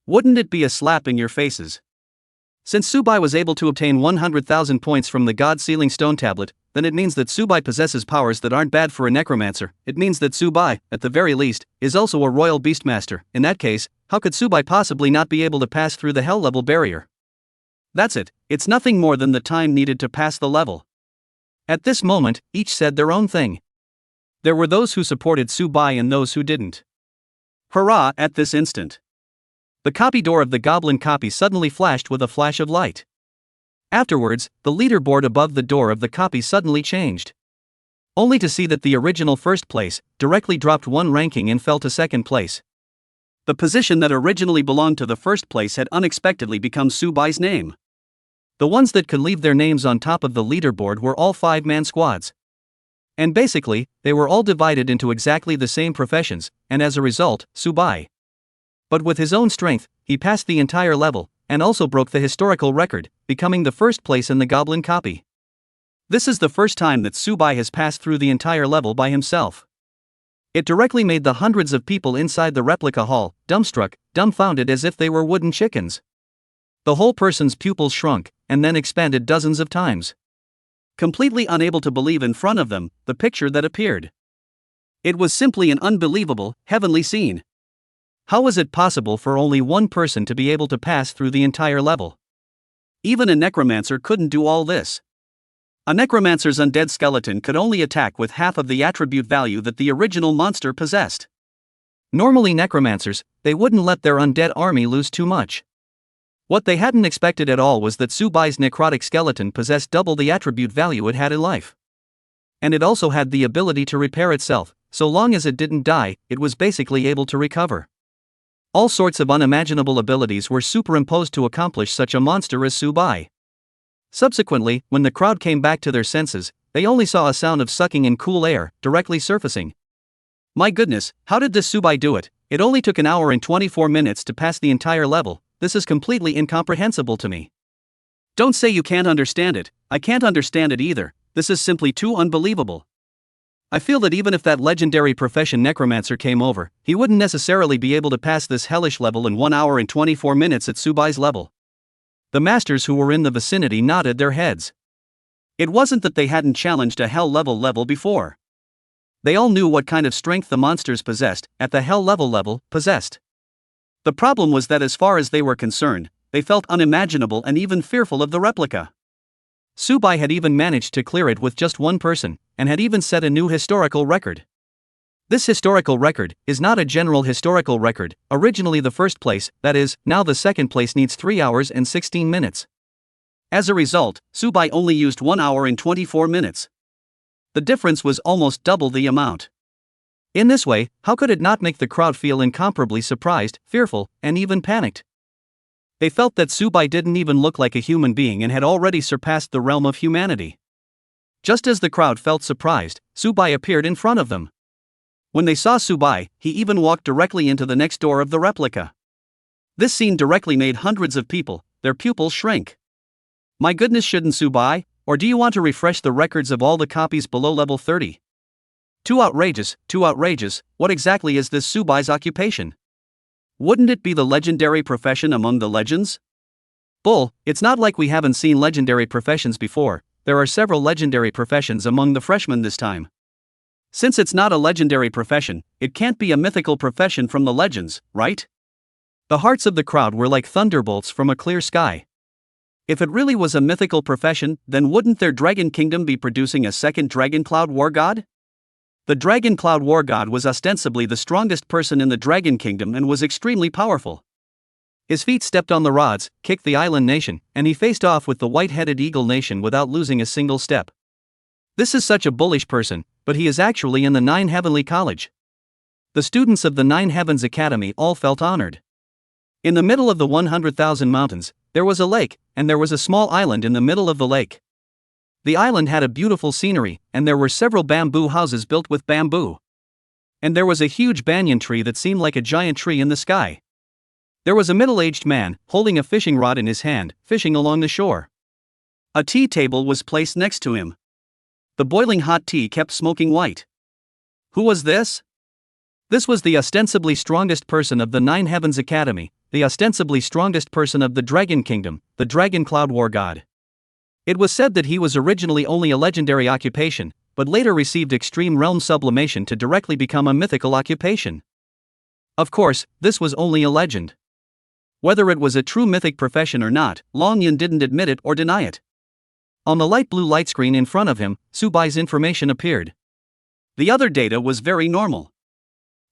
A: Wouldn't it be a slap in your faces? Since Subai was able to obtain 100,000 points from the God Sealing Stone Tablet, then it means that Subai possesses powers that aren't bad for a necromancer. It means that Subai, at the very least, is also a royal beastmaster. In that case, how could Subai possibly not be able to pass through the hell level barrier? That's it, it's nothing more than the time needed to pass the level. At this moment, each said their own thing. There were those who supported Subai and those who didn't. Hurrah! At this instant, the copy door of the goblin copy suddenly flashed with a flash of light. Afterwards, the leaderboard above the door of the copy suddenly changed. Only to see that the original first place directly dropped one ranking and fell to second place. The position that originally belonged to the first place had unexpectedly become Subai's name. The ones that could leave their names on top of the leaderboard were all 5-man squads. And basically, they were all divided into exactly the same professions, and as a result, Subai. But with his own strength, he passed the entire level, and also broke the historical record, becoming the first place in the goblin copy. This is the first time that Subai has passed through the entire level by himself. It directly made the hundreds of people inside the replica hall dumbstruck, dumbfounded as if they were wooden chickens. The whole person's pupils shrunk, and then expanded dozens of times. Completely unable to believe in front of them the picture that appeared. It was simply an unbelievable, heavenly scene. How was it possible for only one person to be able to pass through the entire level? Even a necromancer couldn't do all this. A necromancer's undead skeleton could only attack with half of the attribute value that the original monster possessed. Normally necromancers, they wouldn't let their undead army lose too much. What they hadn't expected at all was that Subai's necrotic skeleton possessed double the attribute value it had in life. And it also had the ability to repair itself. So long as it didn't die, it was basically able to recover. All sorts of unimaginable abilities were superimposed to accomplish such a monster as Subai. Subsequently, when the crowd came back to their senses, they only saw a sound of sucking in cool air, directly surfacing. My goodness, how did this Subai do it? It only took an hour and 24 minutes to pass the entire level. This is completely incomprehensible to me. Don't say you can't understand it. I can't understand it either. This is simply too unbelievable. I feel that even if that legendary profession necromancer came over, he wouldn't necessarily be able to pass this hellish level in 1 hour and 24 minutes at Subai's level. The masters who were in the vicinity nodded their heads. It wasn't that they hadn't challenged a hell level before. They all knew what kind of strength the monsters possessed, at the hell level possessed. The problem was that as far as they were concerned, they felt unimaginable and even fearful of the replica. Subai had even managed to clear it with just one person, and had even set a new historical record. This historical record is not a general historical record. Originally the first place, that is, now the second place, needs 3 hours and 16 minutes. As a result, Subai only used 1 hour and 24 minutes. The difference was almost double the amount. In this way, how could it not make the crowd feel incomparably surprised, fearful, and even panicked? They felt that Subai didn't even look like a human being and had already surpassed the realm of humanity. Just as the crowd felt surprised, Subai appeared in front of them. When they saw Subai, he even walked directly into the next door of the replica. This scene directly made hundreds of people, their pupils shrink. My goodness, shouldn't Subai, or do you want to refresh the records of all the copies below level 30? Too outrageous, what exactly is this Subai's occupation? Wouldn't it be the legendary profession among the legends? Bull, it's not like we haven't seen legendary professions before. There are several legendary professions among the freshmen this time. Since it's not a legendary profession, it can't be a mythical profession from the legends, right? The hearts of the crowd were like thunderbolts from a clear sky. If it really was a mythical profession, then wouldn't their dragon kingdom be producing a second Dragon Cloud War God? The Dragon Cloud War God was ostensibly the strongest person in the Dragon Kingdom and was extremely powerful. His feet stepped on the rods, kicked the island nation, and he faced off with the white-headed eagle nation without losing a single step. This is such a bullish person, but he is actually in the 9 Heavenly College. The students of the 9 Heavens Academy all felt honored. In the middle of the 100,000 mountains, there was a lake, and there was a small island in the middle of the lake. The island had a beautiful scenery, and there were several bamboo houses built with bamboo. And there was a huge banyan tree that seemed like a giant tree in the sky. There was a middle-aged man, holding a fishing rod in his hand, fishing along the shore. A tea table was placed next to him. The boiling hot tea kept smoking white. Who was this? This was the ostensibly strongest person of the 9 Heavens Academy, the ostensibly strongest person of the Dragon Kingdom, the Dragon Cloud War God. It was said that he was originally only a legendary occupation, but later received extreme realm sublimation to directly become a mythical occupation. Of course, this was only a legend. Whether it was a true mythic profession or not, Long Yun didn't admit it or deny it. On the light blue light screen in front of him, Subai's information appeared. The other data was very normal.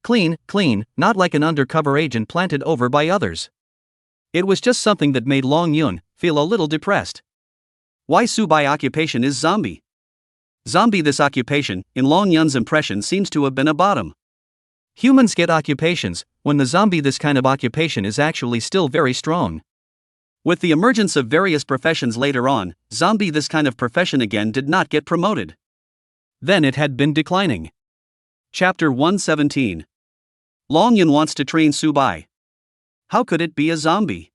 A: Clean, not like an undercover agent planted over by others. It was just something that made Long Yun feel a little depressed. Why Subai occupation is zombie? Zombie, this occupation, in Long Yun's impression, seems to have been a bottom. Humans get occupations, when the zombie this kind of occupation is actually still very strong. With the emergence of various professions later on, zombie this kind of profession again did not get promoted. Then it had been declining. Chapter 117. Long Yun wants to train Subai. How could it be a zombie?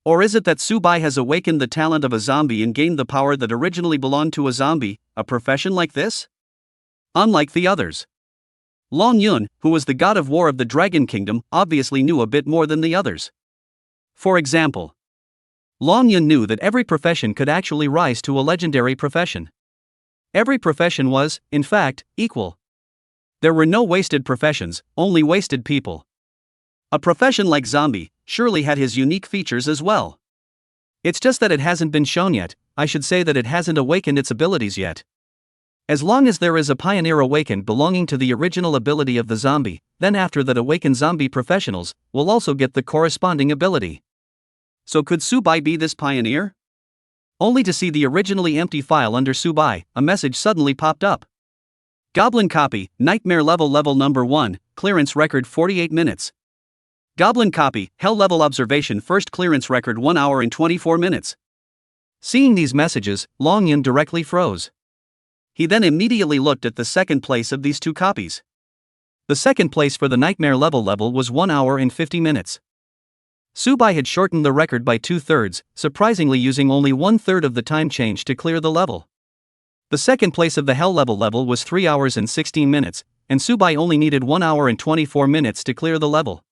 A: Or is it that Subai has awakened the talent of a zombie and gained the power that originally belonged to a zombie, a profession like this? Unlike the others. Long Yun, who was the god of war of the Dragon Kingdom, obviously knew a bit more than the others. For example, Long Yun knew that every profession could actually rise to a legendary profession. Every profession was, in fact, equal. There were no wasted professions, only wasted people. A profession like zombie surely had his unique features as well. It's just that it hasn't been shown yet. I should say that it hasn't awakened its abilities yet. As long as there is a pioneer awakened belonging to the original ability of the zombie, then after that awakened zombie professionals will also get the corresponding ability. So could Subai be this pioneer? Only to see the originally empty file under Subai, a message suddenly popped up. Goblin copy, nightmare level number 1, clearance record 48 minutes. Goblin copy, hell level observation first clearance record 1 hour and 24 minutes. Seeing these messages, Long Yun directly froze. He then immediately looked at the second place of these two copies. The second place for the nightmare level was 1 hour and 50 minutes. Subai had shortened the record by 2/3, surprisingly using only 1/3 of the time change to clear the level. The second place of the hell level was 3 hours and 16 minutes, and Subai only needed 1 hour and 24 minutes to clear the level.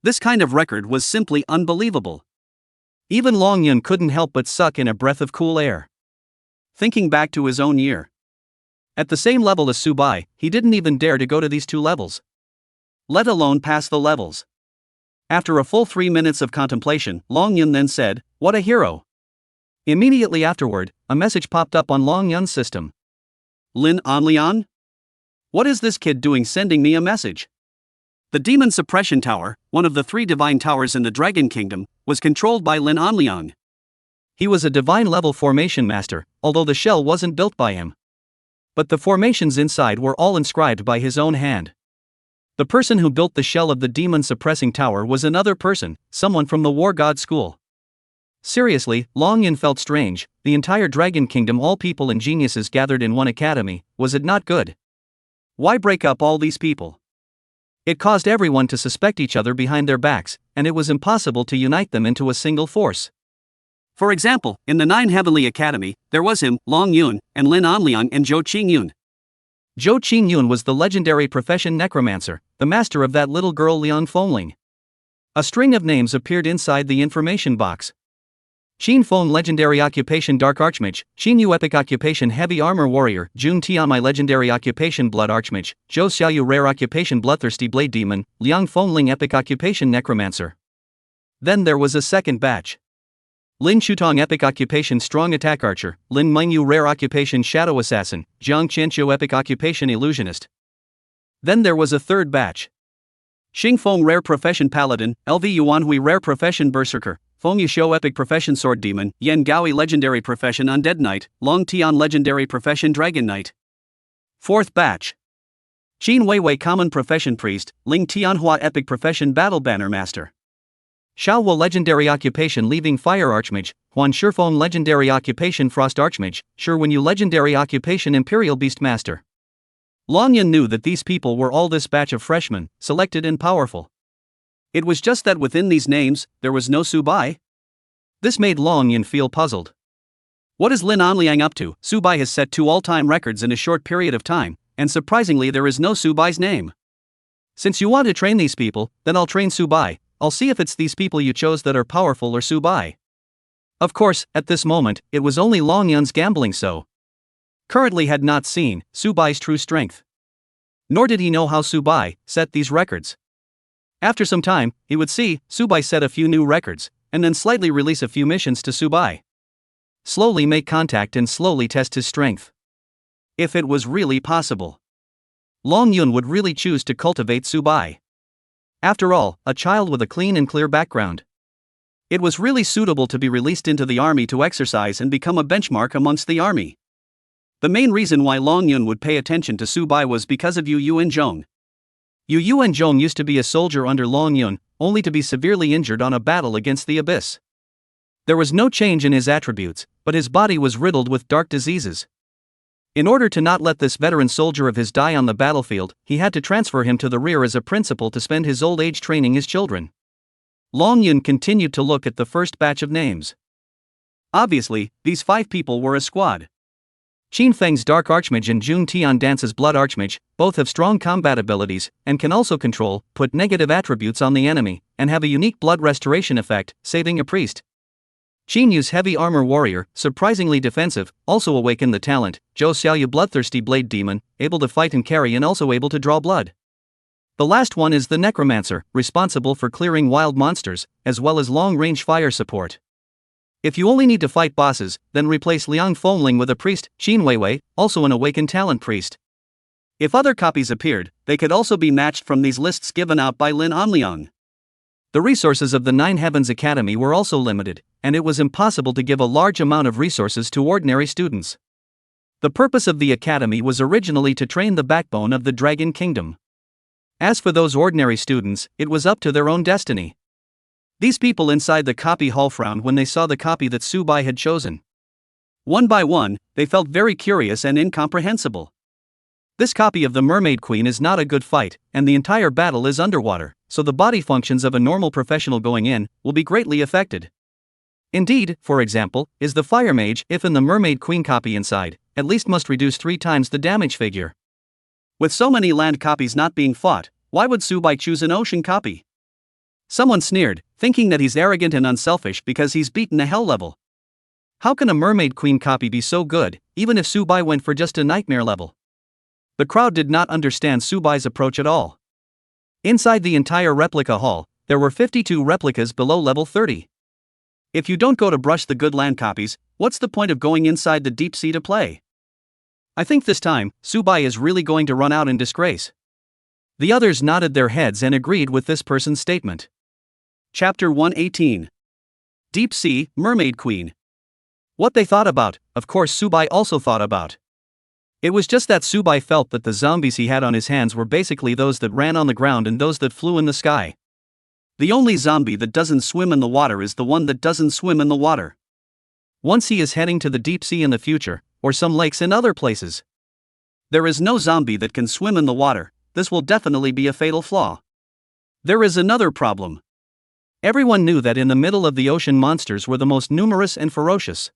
A: This kind of record was simply unbelievable. Even Long Yun couldn't help but suck in a breath of cool air. Thinking back to his own year. At the same level as Subai, he didn't even dare to go to these 2 levels. Let alone pass the levels. After a full 3 minutes of contemplation, Long Yun then said, "What a hero." Immediately afterward, a message popped up on Long Yun's system. "Lin Anliang? What is this kid doing sending me a message?" The Demon Suppression Tower, one of the 3 divine towers in the Dragon Kingdom, was controlled by Lin Anliang. He was a divine level formation master, although the shell wasn't built by him. But the formations inside were all inscribed by his own hand. The person who built the shell of the Demon Suppressing Tower was another person, someone from the War God School. Seriously, Long Yun felt strange. The entire Dragon Kingdom, all people and geniuses gathered in one academy, was it not good? Why break up all these people? It caused everyone to suspect each other behind their backs, and it was impossible to unite them into a single force. For example, in the 9 Heavenly Academy, there was him, Long Yun, and Lin Anliang and Zhou Qingyun. Zhou Qingyun was the legendary profession necromancer, the master of that little girl Liang Fengling. A string of names appeared inside the information box. Qin Feng legendary occupation Dark Archmage, Qin Yu epic occupation Heavy Armor Warrior, Jun Tianmai legendary occupation Blood Archmage, Zhou Xiaoyu rare occupation Bloodthirsty Blade Demon, Liang Fengling epic occupation Necromancer. Then there was a second batch. Lin Chutong epic occupation Strong Attack Archer, Lin Mingyu rare occupation Shadow Assassin, Jiang Qianqiu epic occupation Illusionist. Then there was a third batch. Xing Feng rare profession Paladin, LV Yuanhui rare profession Berserker, Feng Yusho epic profession Sword Demon, Yan Gaoi legendary profession Undead Knight, Long Tian legendary profession Dragon Knight. Fourth batch. Qin Weiwei common profession Priest, Ling Tianhua epic profession Battle Banner Master. Xiao Wu legendary occupation Leaving Fire Archmage, Huan Shifeng legendary occupation Frost Archmage, Shirwen Yu legendary occupation Imperial Beast Master. Long Yun knew that these people were all this batch of freshmen, selected and powerful. It was just that within these names, there was no Subai. This made Long Yun feel puzzled. What is Lin Anliang up to? Subai has set 2 all-time records in a short period of time, and surprisingly there is no Subai's name. Since you want to train these people, then I'll train Subai. I'll see if it's these people you chose that are powerful or Subai. Of course, at this moment, it was only Long Yun's gambling so. Currently had not seen Subai's true strength. Nor did he know how Subai set these records. After some time, he would see Subai set a few new records, and then slightly release a few missions to Subai. Slowly make contact and slowly test his strength. If it was really possible, Long Yun would really choose to cultivate Subai. After all, a child with a clean and clear background. It was really suitable to be released into the army to exercise and become a benchmark amongst the army. The main reason why Long Yun would pay attention to Subai was because of Yu Yuanzhong. Yu Yuanzhong used to be a soldier under Long Yun, only to be severely injured on a battle against the Abyss. There was no change in his attributes, but his body was riddled with dark diseases. In order to not let this veteran soldier of his die on the battlefield, he had to transfer him to the rear as a principal to spend his old age training his children. Long Yun continued to look at the first batch of names. Obviously, these 5 people were a squad. Qin Feng's Dark Archmage and Jun Tian Dance's Blood Archmage, both have strong combat abilities, and can also control, put negative attributes on the enemy, and have a unique blood restoration effect, saving a priest. Qin Yu's Heavy Armor Warrior, surprisingly defensive, also awakened the talent, Zhou Xiaoyu Bloodthirsty Blade Demon, able to fight and carry and also able to draw blood. The last one is the Necromancer, responsible for clearing wild monsters, as well as long-range fire support. If you only need to fight bosses, then replace Liang Fengling with a priest, Qin Weiwei, also an awakened talent priest. If other copies appeared, they could also be matched from these lists given out by Lin Anliang. The resources of the 9 Heavens Academy were also limited, and it was impossible to give a large amount of resources to ordinary students. The purpose of the academy was originally to train the backbone of the Dragon Kingdom. As for those ordinary students, it was up to their own destiny. These people inside the copy hall frowned when they saw the copy that Subai had chosen. One by one, they felt very curious and incomprehensible. This copy of the Mermaid Queen is not a good fight, and the entire battle is underwater, so the body functions of a normal professional going in will be greatly affected. Indeed, for example, is the Fire Mage, if in the Mermaid Queen copy inside, at least must reduce 3 times the damage figure. With so many land copies not being fought, why would Subai choose an ocean copy? Someone sneered, thinking that he's arrogant and unselfish because he's beaten a hell level. How can a Mermaid Queen copy be so good, even if Subai went for just a nightmare level? The crowd did not understand Subai's approach at all. Inside the entire replica hall, there were 52 replicas below level 30. If you don't go to brush the good land copies, what's the point of going inside the deep sea to play? I think this time, Subai is really going to run out in disgrace. The others nodded their heads and agreed with this person's statement. Chapter 118. Deep Sea, Mermaid Queen. What they thought about, of course Subai also thought about. It was just that Subai felt that the zombies he had on his hands were basically those that ran on the ground and those that flew in the sky. The only zombie that doesn't swim in the water is the one that doesn't swim in the water. Once he is heading to the deep sea in the future, or some lakes in other places. There is no zombie that can swim in the water. This will definitely be a fatal flaw. There is another problem. Everyone knew that in the middle of the ocean monsters were the most numerous and ferocious.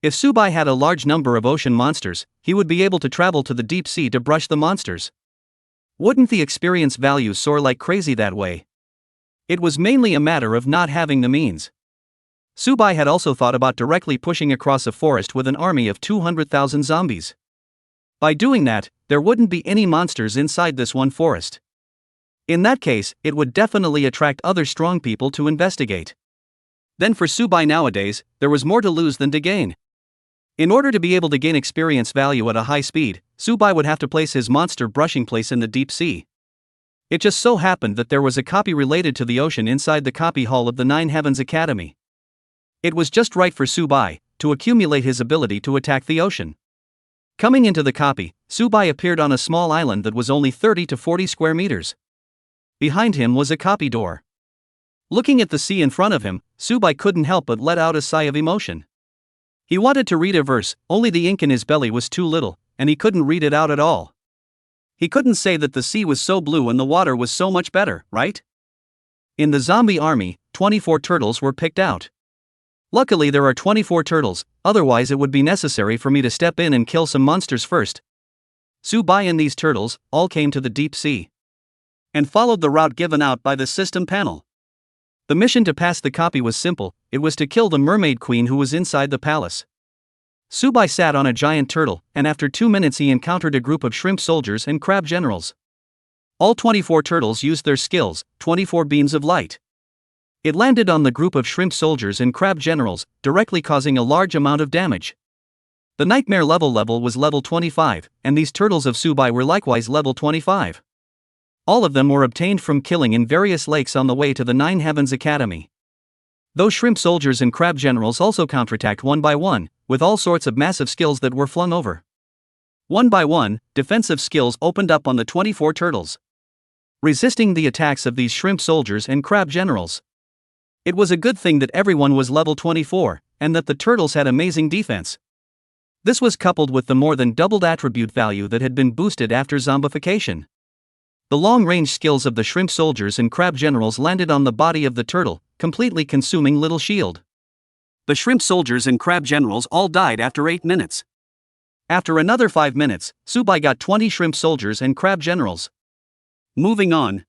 A: If Subai had a large number of ocean monsters, he would be able to travel to the deep sea to brush the monsters. Wouldn't the experience value soar like crazy that way? It was mainly a matter of not having the means. Subai had also thought about directly pushing across a forest with an army of 200,000 zombies. By doing that, there wouldn't be any monsters inside this one forest. In that case, it would definitely attract other strong people to investigate. Then for Subai nowadays, there was more to lose than to gain. In order to be able to gain experience value at a high speed, Subai would have to place his monster brushing place in the deep sea. It just so happened that there was a copy related to the ocean inside the copy hall of the Nine Heavens Academy. It was just right for Subai to accumulate his ability to attack the ocean. Coming into the copy, Subai appeared on a small island that was only 30 to 40 square meters. Behind him was a copy door. Looking at the sea in front of him, Subai couldn't help but let out a sigh of emotion. He wanted to read a verse, only the ink in his belly was too little, and he couldn't read it out at all. He couldn't say that the sea was so blue and the water was so much better, right? In the zombie army, 24 turtles were picked out. Luckily there are 24 turtles, otherwise it would be necessary for me to step in and kill some monsters first. Subai and these turtles all came to the deep sea and followed the route given out by the system panel. The mission to pass the copy was simple, it was to kill the Mermaid Queen who was inside the palace. Subai sat on a giant turtle, and after 2 minutes he encountered a group of shrimp soldiers and crab generals. All 24 turtles used their skills, 24 beams of light. It landed on the group of shrimp soldiers and crab generals, directly causing a large amount of damage. The nightmare level was level 25, and these turtles of Subai were likewise level 25. All of them were obtained from killing in various lakes on the way to the Nine Heavens Academy. Those shrimp soldiers and crab generals also counterattacked one by one, with all sorts of massive skills that were flung over. One by one, defensive skills opened up on the 24 turtles, resisting the attacks of these shrimp soldiers and crab generals. It was a good thing that everyone was level 24, and that the turtles had amazing defense. This was coupled with the more than doubled attribute value that had been boosted after zombification. The long-range skills of the shrimp soldiers and crab generals landed on the body of the turtle, completely consuming little shield. The shrimp soldiers and crab generals all died after 8 minutes. After another 5 minutes, Subai got 20 shrimp soldiers and crab generals. Moving on.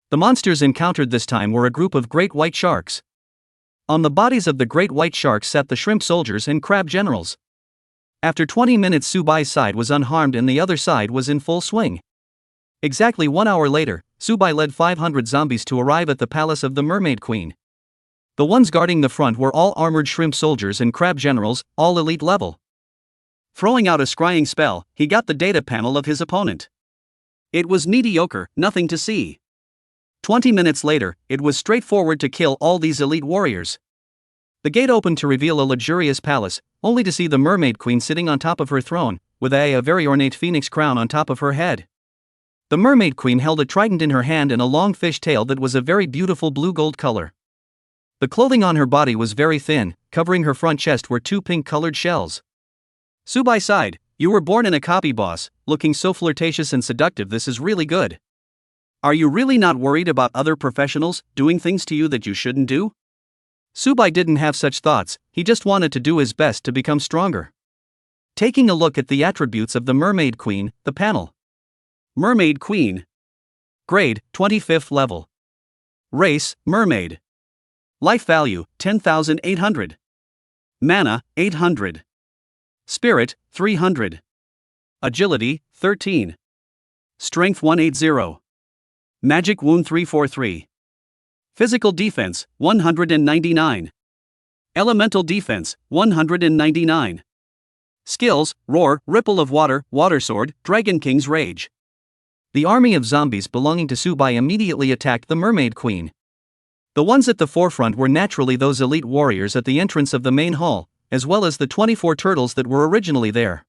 A: The monsters encountered this time were a group of great white sharks. On the bodies of the great white sharks sat the shrimp soldiers and crab generals. After 20 minutes Subai's side was unharmed and the other side was in full swing. Exactly 1 hour later, Subai led 500 zombies to arrive at the palace of the Mermaid Queen. The ones guarding the front were all armored shrimp soldiers and crab generals, all elite level. Throwing out a scrying spell, he got the data panel of his opponent. It was mediocre, nothing to see. 20 minutes later, it was straightforward to kill all these elite warriors. The gate opened to reveal a luxurious palace, only to see the Mermaid Queen sitting on top of her throne, with a very ornate phoenix crown on top of her head. The Mermaid Queen held a trident in her hand and a long fish tail that was a very beautiful blue-gold color. The clothing on her body was very thin, covering her front chest were 2 pink-colored shells. Subai sighed, "You were born in a copy, boss, looking so flirtatious and seductive, this is really good. Are you really not worried about other professionals doing things to you that you shouldn't do?" Subai didn't have such thoughts, he just wanted to do his best to become stronger. Taking a look at the attributes of the Mermaid Queen, the panel. Mermaid Queen. Grade, 25th level. Race, Mermaid. Life value, 10,800. Mana, 800. Spirit, 300. Agility, 13. Strength 180. Magic wound 343. Physical defense, 199. Elemental defense, 199. Skills, Roar, Ripple of Water, Water Sword, Dragon King's Rage. The army of zombies belonging to Subai immediately attacked the Mermaid Queen. The ones at the forefront were naturally those elite warriors at the entrance of the main hall, as well as the 24 turtles that were originally there.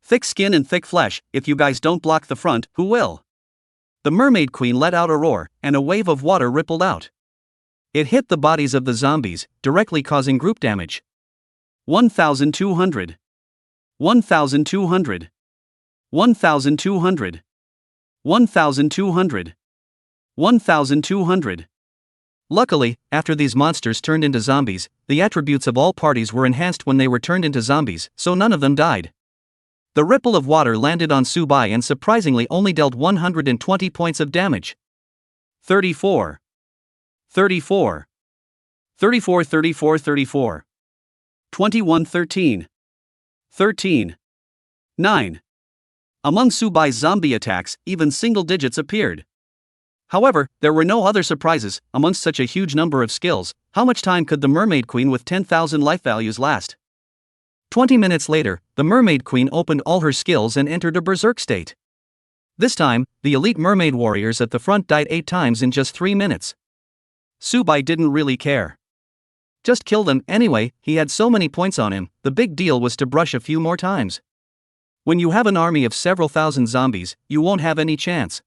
A: Thick skin and thick flesh, if you guys don't block the front, who will? The Mermaid Queen let out a roar, and a wave of water rippled out. It hit the bodies of the zombies, directly causing group damage. 1,200. 1,200. 1,200. 1,200. 1,200. Luckily, after these monsters turned into zombies, the attributes of all parties were enhanced when they were turned into zombies, so none of them died. The ripple of water landed on Subai and surprisingly only dealt 120 points of damage. 34. 34. 34 34 34. 21 13. 13. 9. Among Subai's zombie attacks, even single digits appeared. However, there were no other surprises. Amongst such a huge number of skills, how much time could the Mermaid Queen with 10,000 life values last? 20 minutes later, the Mermaid Queen opened all her skills and entered a berserk state. This time, the elite mermaid warriors at the front died 8 times in just 3 minutes. Subai didn't really care. Just kill them anyway, he had so many points on him, the big deal was to brush a few more times. When you have an army of several thousand zombies, you won't have any chance.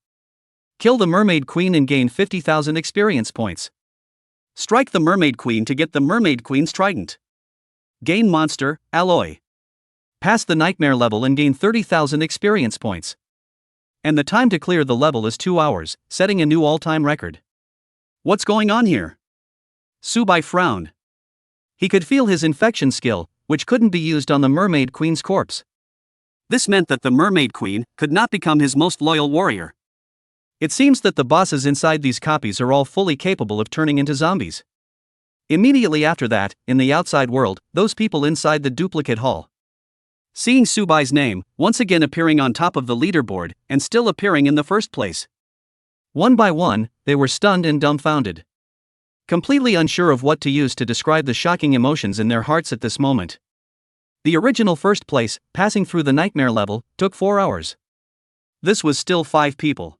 A: Kill the Mermaid Queen and gain 50,000 experience points. Strike the Mermaid Queen to get the Mermaid Queen's trident. Gain monster, alloy. Pass the nightmare level and gain 30,000 experience points. And the time to clear the level is 2 hours, setting a new all-time record. What's going on here? Subai frowned. He could feel his infection skill, which couldn't be used on the Mermaid Queen's corpse. This meant that the Mermaid Queen could not become his most loyal warrior. It seems that the bosses inside these copies are all fully capable of turning into zombies. Immediately after that, in the outside world, those people inside the duplicate hall. Seeing Subai's name, once again appearing on top of the leaderboard, and still appearing in the first place. One by one, they were stunned and dumbfounded. Completely unsure of what to use to describe the shocking emotions in their hearts at this moment. The original first place, passing through the nightmare level, took 4 hours. This was still 5 people.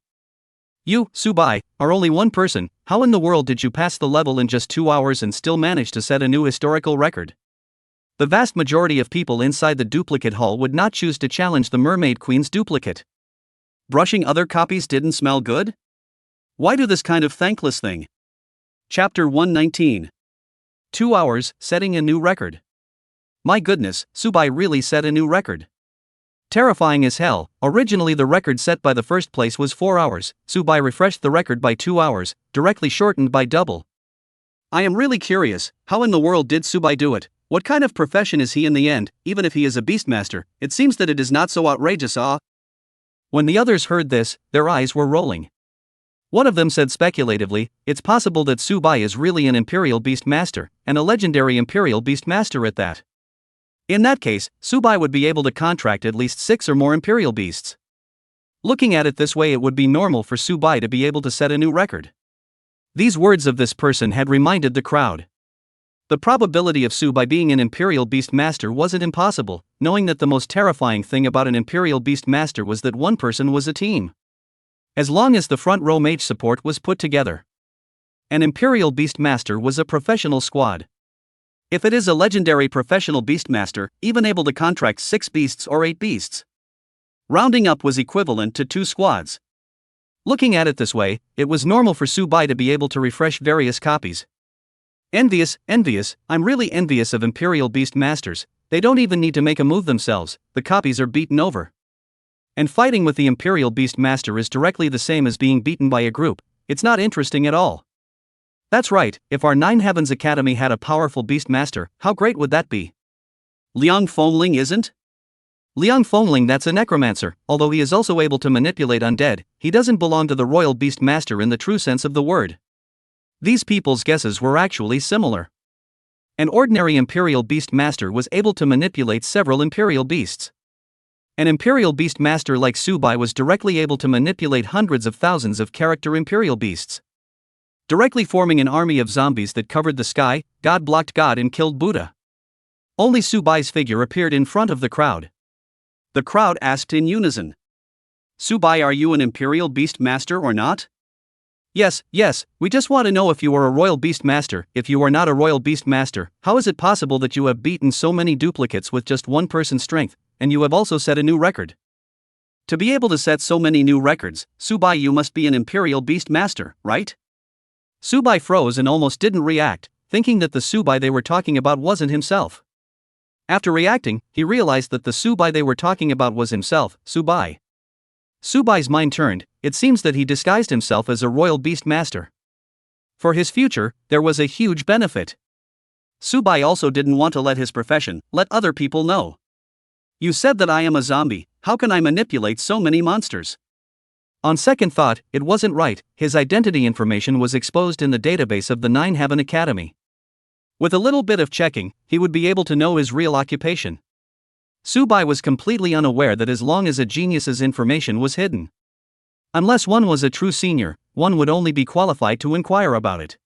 A: You, Subai, are only one person. How in the world did you pass the level in just 2 hours and still manage to set a new historical record? The vast majority of people inside the duplicate hall would not choose to challenge the Mermaid Queen's duplicate. Brushing other copies didn't smell good? Why do this kind of thankless thing? Chapter 119. 2 hours, setting a new record. My goodness, Subai really set a new record. Terrifying as hell, originally the record set by the first place was 4 hours, Subai refreshed the record by 2 hours, directly shortened by double. I am really curious, how in the world did Subai do it? What kind of profession is he in the end? Even if he is a beastmaster, it seems that it is not so outrageous. When the others heard this, their eyes were rolling. One of them said speculatively, it's possible that Subai is really an Imperial Beastmaster, and a legendary Imperial Beastmaster at that. In that case, Subai would be able to contract at least 6 or more Imperial Beasts. Looking at it this way, it would be normal for Subai to be able to set a new record. These words of this person had reminded the crowd. The probability of Subai being an Imperial Beastmaster wasn't impossible, knowing that the most terrifying thing about an Imperial Beastmaster was that one person was a team. As long as the front row mage support was put together. An Imperial Beastmaster was a professional squad. If it is a legendary professional beastmaster, even able to contract 6 beasts or 8 beasts. Rounding up was equivalent to 2 squads. Looking at it this way, it was normal for Subai to be able to refresh various copies. Envious, I'm really envious of Imperial Beastmasters, they don't even need to make a move themselves, the copies are beaten over. And fighting with the Imperial Beastmaster is directly the same as being beaten by a group, it's not interesting at all. That's right, if our Nine Heavens Academy had a powerful Beastmaster, how great would that be? Liang Fengling isn't? Liang Fengling, that's a necromancer, although he is also able to manipulate undead, he doesn't belong to the Royal Beastmaster in the true sense of the word. These people's guesses were actually similar. An ordinary Imperial Beast Master was able to manipulate several Imperial Beasts. An Imperial Beast Master like Subai was directly able to manipulate hundreds of thousands of character Imperial Beasts, directly forming an army of zombies that covered the sky. God blocked God and killed Buddha. Only Subai's figure appeared in front of the crowd. The crowd asked in unison, "Subai, are you an Imperial Beast Master or not?" "Yes, we just want to know if you are a Royal Beast Master. If you are not a Royal Beast Master, how is it possible that you have beaten so many duplicates with just one person's strength, and you have also set a new record?" To be able to set so many new records, Subai, you must be an Imperial Beast Master, right? Subai froze and almost didn't react, thinking that the Subai they were talking about wasn't himself. After reacting, he realized that the Subai they were talking about was himself, Subai. Subai's mind turned. It seems that he disguised himself as a Royal Beast Master. For his future, there was a huge benefit. Subai also didn't want to let his profession, let other people know. "You said that I am a zombie, how can I manipulate so many monsters?" On second thought, it wasn't right. His identity information was exposed in the database of the Nine Heaven Academy. With a little bit of checking, he would be able to know his real occupation. Subai was completely unaware that as long as a genius's information was hidden, unless one was a true senior, one would only be qualified to inquire about it.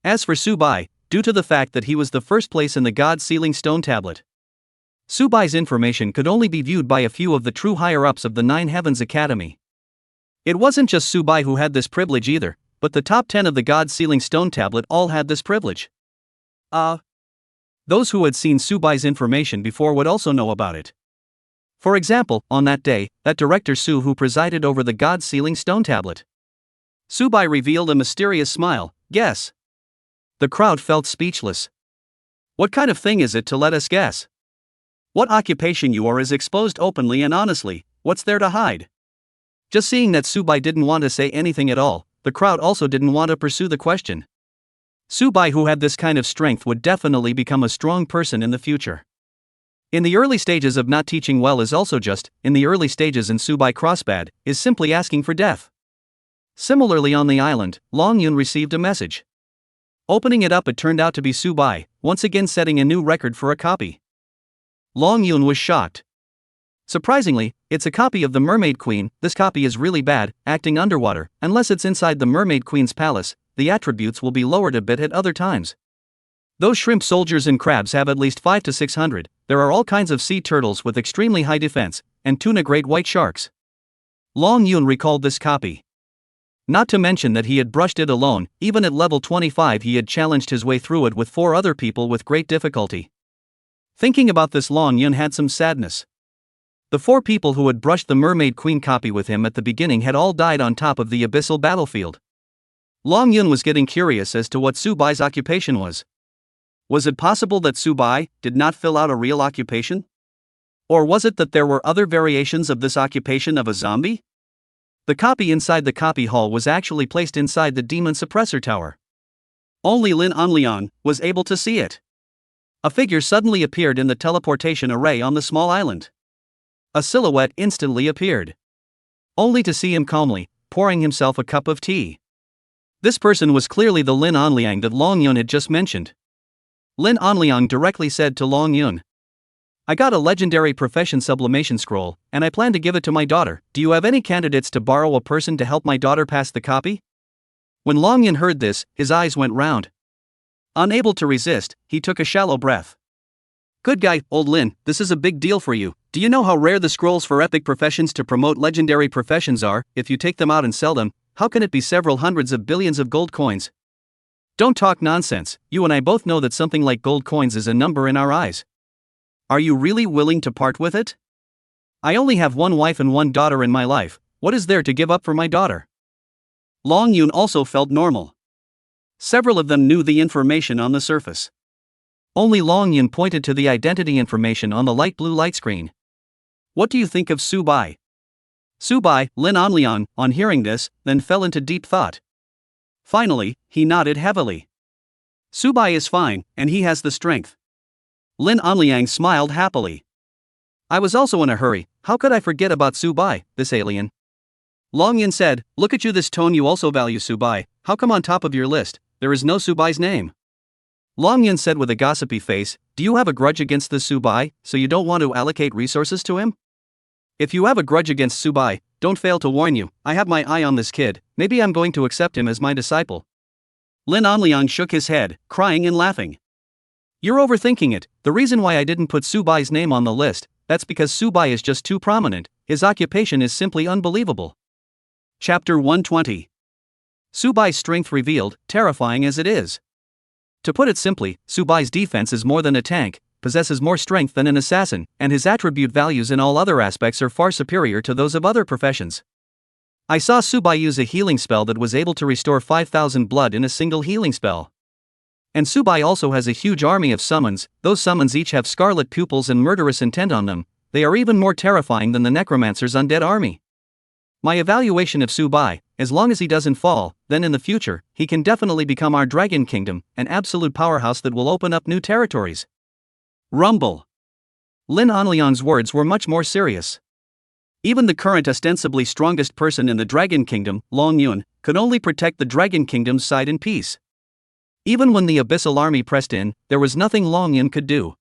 A: As for Subai, due to the fact that he was the first place in the God-sealing stone tablet, Subai's information could only be viewed by a few of the true higher-ups of the Nine Heavens Academy. It wasn't just Subai who had this privilege either, but the top 10 of the God-sealing stone tablet all had this privilege. Those who had seen Subai's information before would also know about it. For example, on that day, that director Su who presided over the God-sealing stone tablet. Subai revealed a mysterious smile. "Guess." The crowd felt speechless. What kind of thing is it to let us guess? What occupation you are is exposed openly and honestly. What's there to hide? Just seeing that Subai didn't want to say anything at all, the crowd also didn't want to pursue the question. Subai, who had this kind of strength, would definitely become a strong person in the future. In the early stages of not teaching well is also just, in the early stages in Subai Crossbad, is simply asking for death. Similarly on the island, Long Yun received a message. Opening it up, it turned out to be Subai, once again setting a new record for a copy. Long Yun was shocked. Surprisingly, it's a copy of the Mermaid Queen. This copy is really bad, acting underwater. Unless it's inside the Mermaid Queen's palace, the attributes will be lowered a bit at other times. Those shrimp soldiers and crabs have at least 500 to 600, there are all kinds of sea turtles with extremely high defense, and tuna great white sharks. Long Yun recalled this copy. Not to mention that he had brushed it alone, even at level 25 he had challenged his way through it with 4 other people with great difficulty. Thinking about this, Long Yun had some sadness. The 4 people who had brushed the Mermaid Queen copy with him at the beginning had all died on top of the Abyssal battlefield. Long Yun was getting curious as to what Subai's occupation was. Was it possible that Subai did not fill out a real occupation? Or was it that there were other variations of this occupation of a zombie? The copy inside the copy hall was actually placed inside the demon suppressor tower. Only Lin Anliang was able to see it. A figure suddenly appeared in the teleportation array on the small island. A silhouette instantly appeared, only to see him calmly pouring himself a cup of tea. This person was clearly the Lin Anliang that Long Yun had just mentioned. Lin Anliang directly said to Long Yun, "I got a legendary profession sublimation scroll, and I plan to give it to my daughter. Do you have any candidates to borrow a person to help my daughter pass the copy?" When Long Yun heard this, his eyes went round. Unable to resist, he took a shallow breath. "Good guy, old Lin, this is a big deal for you. Do you know how rare the scrolls for epic professions to promote legendary professions are? If you take them out and sell them, how can it be several hundreds of billions of gold coins?" "Don't talk nonsense, you and I both know that something like gold coins is a number in our eyes. Are you really willing to part with it? I only have one wife and one daughter in my life, what is there to give up for my daughter?" Long Yun also felt normal. Several of them knew the information on the surface. Only Long Yun pointed to the identity information on the light blue light screen. "What do you think of Subai?" Subai, Lin Anliang, on hearing this, then fell into deep thought. Finally, he nodded heavily. "Subai is fine, and he has the strength." Lin Anliang smiled happily. "I was also in a hurry, how could I forget about Subai, this alien?" Long Yun said, "Look at you, this tone, you also value Subai, how come on top of your list? there is no Subai's name. Long Yun said with a gossipy face, "Do you have a grudge against this Subai, so you don't want to allocate resources to him? If you have a grudge against Subai, don't fail to warn you, I have my eye on this kid, maybe I'm going to accept him as my disciple." Lin Anliang shook his head, crying and laughing. "You're overthinking it, the reason why I didn't put Subai's name on the list, that's because Subai is just too prominent, his occupation is simply unbelievable." Chapter 120. Subai's strength revealed, terrifying as it is. To put it simply, Subai's defense is more than a tank, possesses more strength than an assassin, and his attribute values in all other aspects are far superior to those of other professions. I saw Subai use a healing spell that was able to restore 5,000 blood in a single healing spell. And Subai also has a huge army of summons, those summons each have scarlet pupils and murderous intent on them, they are even more terrifying than the necromancer's undead army. My evaluation of Subai, as long as he doesn't fall, then in the future, he can definitely become our Dragon Kingdom, an absolute powerhouse that will open up new territories. Rumble. Lin Anliang's words were much more serious. Even the current ostensibly strongest person in the Dragon Kingdom, Long Yun, could only protect the Dragon Kingdom's side in peace. Even when the Abyssal army pressed in, there was nothing Long Yun could do.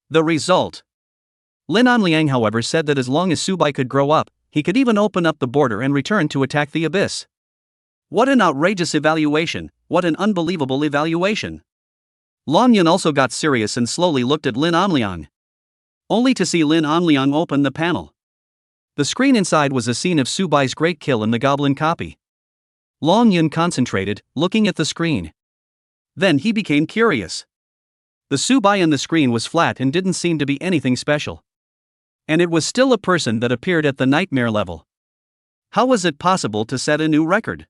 A: The result. Lin Anliang however said that as long as Subai could grow up, he could even open up the border and return to attack the Abyss. What an outrageous evaluation, what an unbelievable evaluation. Long Yun also got serious and slowly looked at Lin Anliang. Only to see Lin Anliang open the panel. The screen inside was a scene of Subai's great kill in the goblin copy. Long Yun concentrated, looking at the screen. Then he became curious. The Subai on the screen was flat and didn't seem to be anything special. And it was still a person that appeared at the nightmare level. How was it possible to set a new record?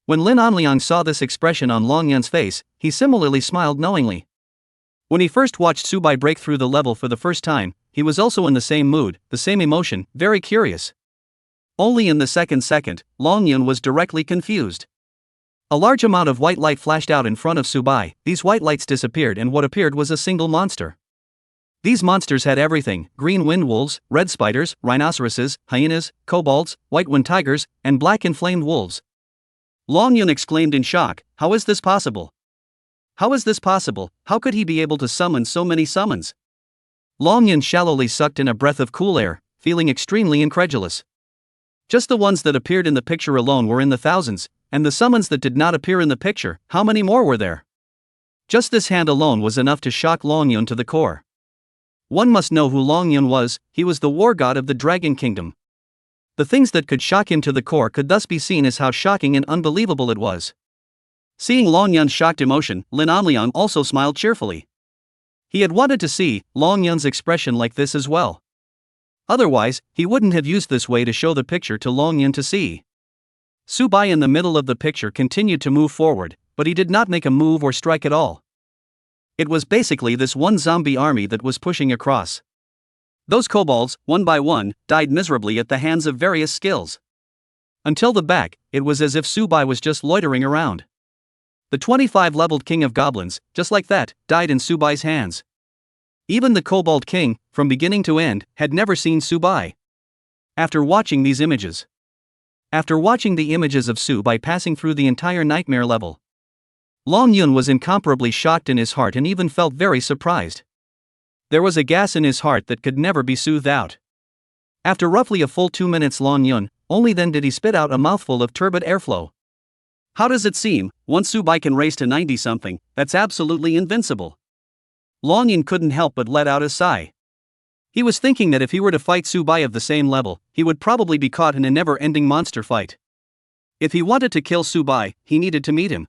A: When Lin Anliang saw this expression on Long Yun's face, he similarly smiled knowingly. When he first watched Subai break through the level for the first time, he was also in the same mood, the same emotion, very curious. Only in the second, Long Yun was directly confused. A large amount of white light flashed out in front of Subai, these white lights disappeared and what appeared was a single monster. These monsters had everything, green wind wolves, red spiders, rhinoceroses, hyenas, kobolds, white wind tigers, and black inflamed wolves. Long Yun exclaimed in shock, "How is this possible? How is this possible, how could he be able to summon so many summons?" Long Yun shallowly sucked in a breath of cool air, feeling extremely incredulous. Just the ones that appeared in the picture alone were in the thousands, and the summons that did not appear in the picture, how many more were there? Just this hand alone was enough to shock Long Yun to the core. One must know who Long Yun was, he was the war god of the Dragon Kingdom. The things that could shock him to the core could thus be seen as how shocking and unbelievable it was. Seeing Long Yun's shocked emotion, Lin Anliang also smiled cheerfully. He had wanted to see Long Yun's expression like this as well. Otherwise, he wouldn't have used this way to show the picture to Long Yun to see. Subai in the middle of the picture continued to move forward, but he did not make a move or strike at all. It was basically this one zombie army that was pushing across. Those kobolds, one by one, died miserably at the hands of various skills. Until the back, it was as if Subai was just loitering around. The 25-leveled king of goblins, just like that, died in Subai's hands. Even the kobold king, from beginning to end, had never seen Subai. After watching these images. After watching the images of Subai passing through the entire nightmare level, Long Yun was incomparably shocked in his heart and even felt very surprised. There was a gas in his heart that could never be soothed out. After roughly a full 2 minutes, Long Yun, only then did he spit out a mouthful of turbid airflow. How does it seem, once Subai can raise to 90-something, that's absolutely invincible? Long Yun couldn't help but let out a sigh. He was thinking that if he were to fight Subai of the same level, he would probably be caught in a never-ending monster fight. If he wanted to kill Subai, he needed to meet him.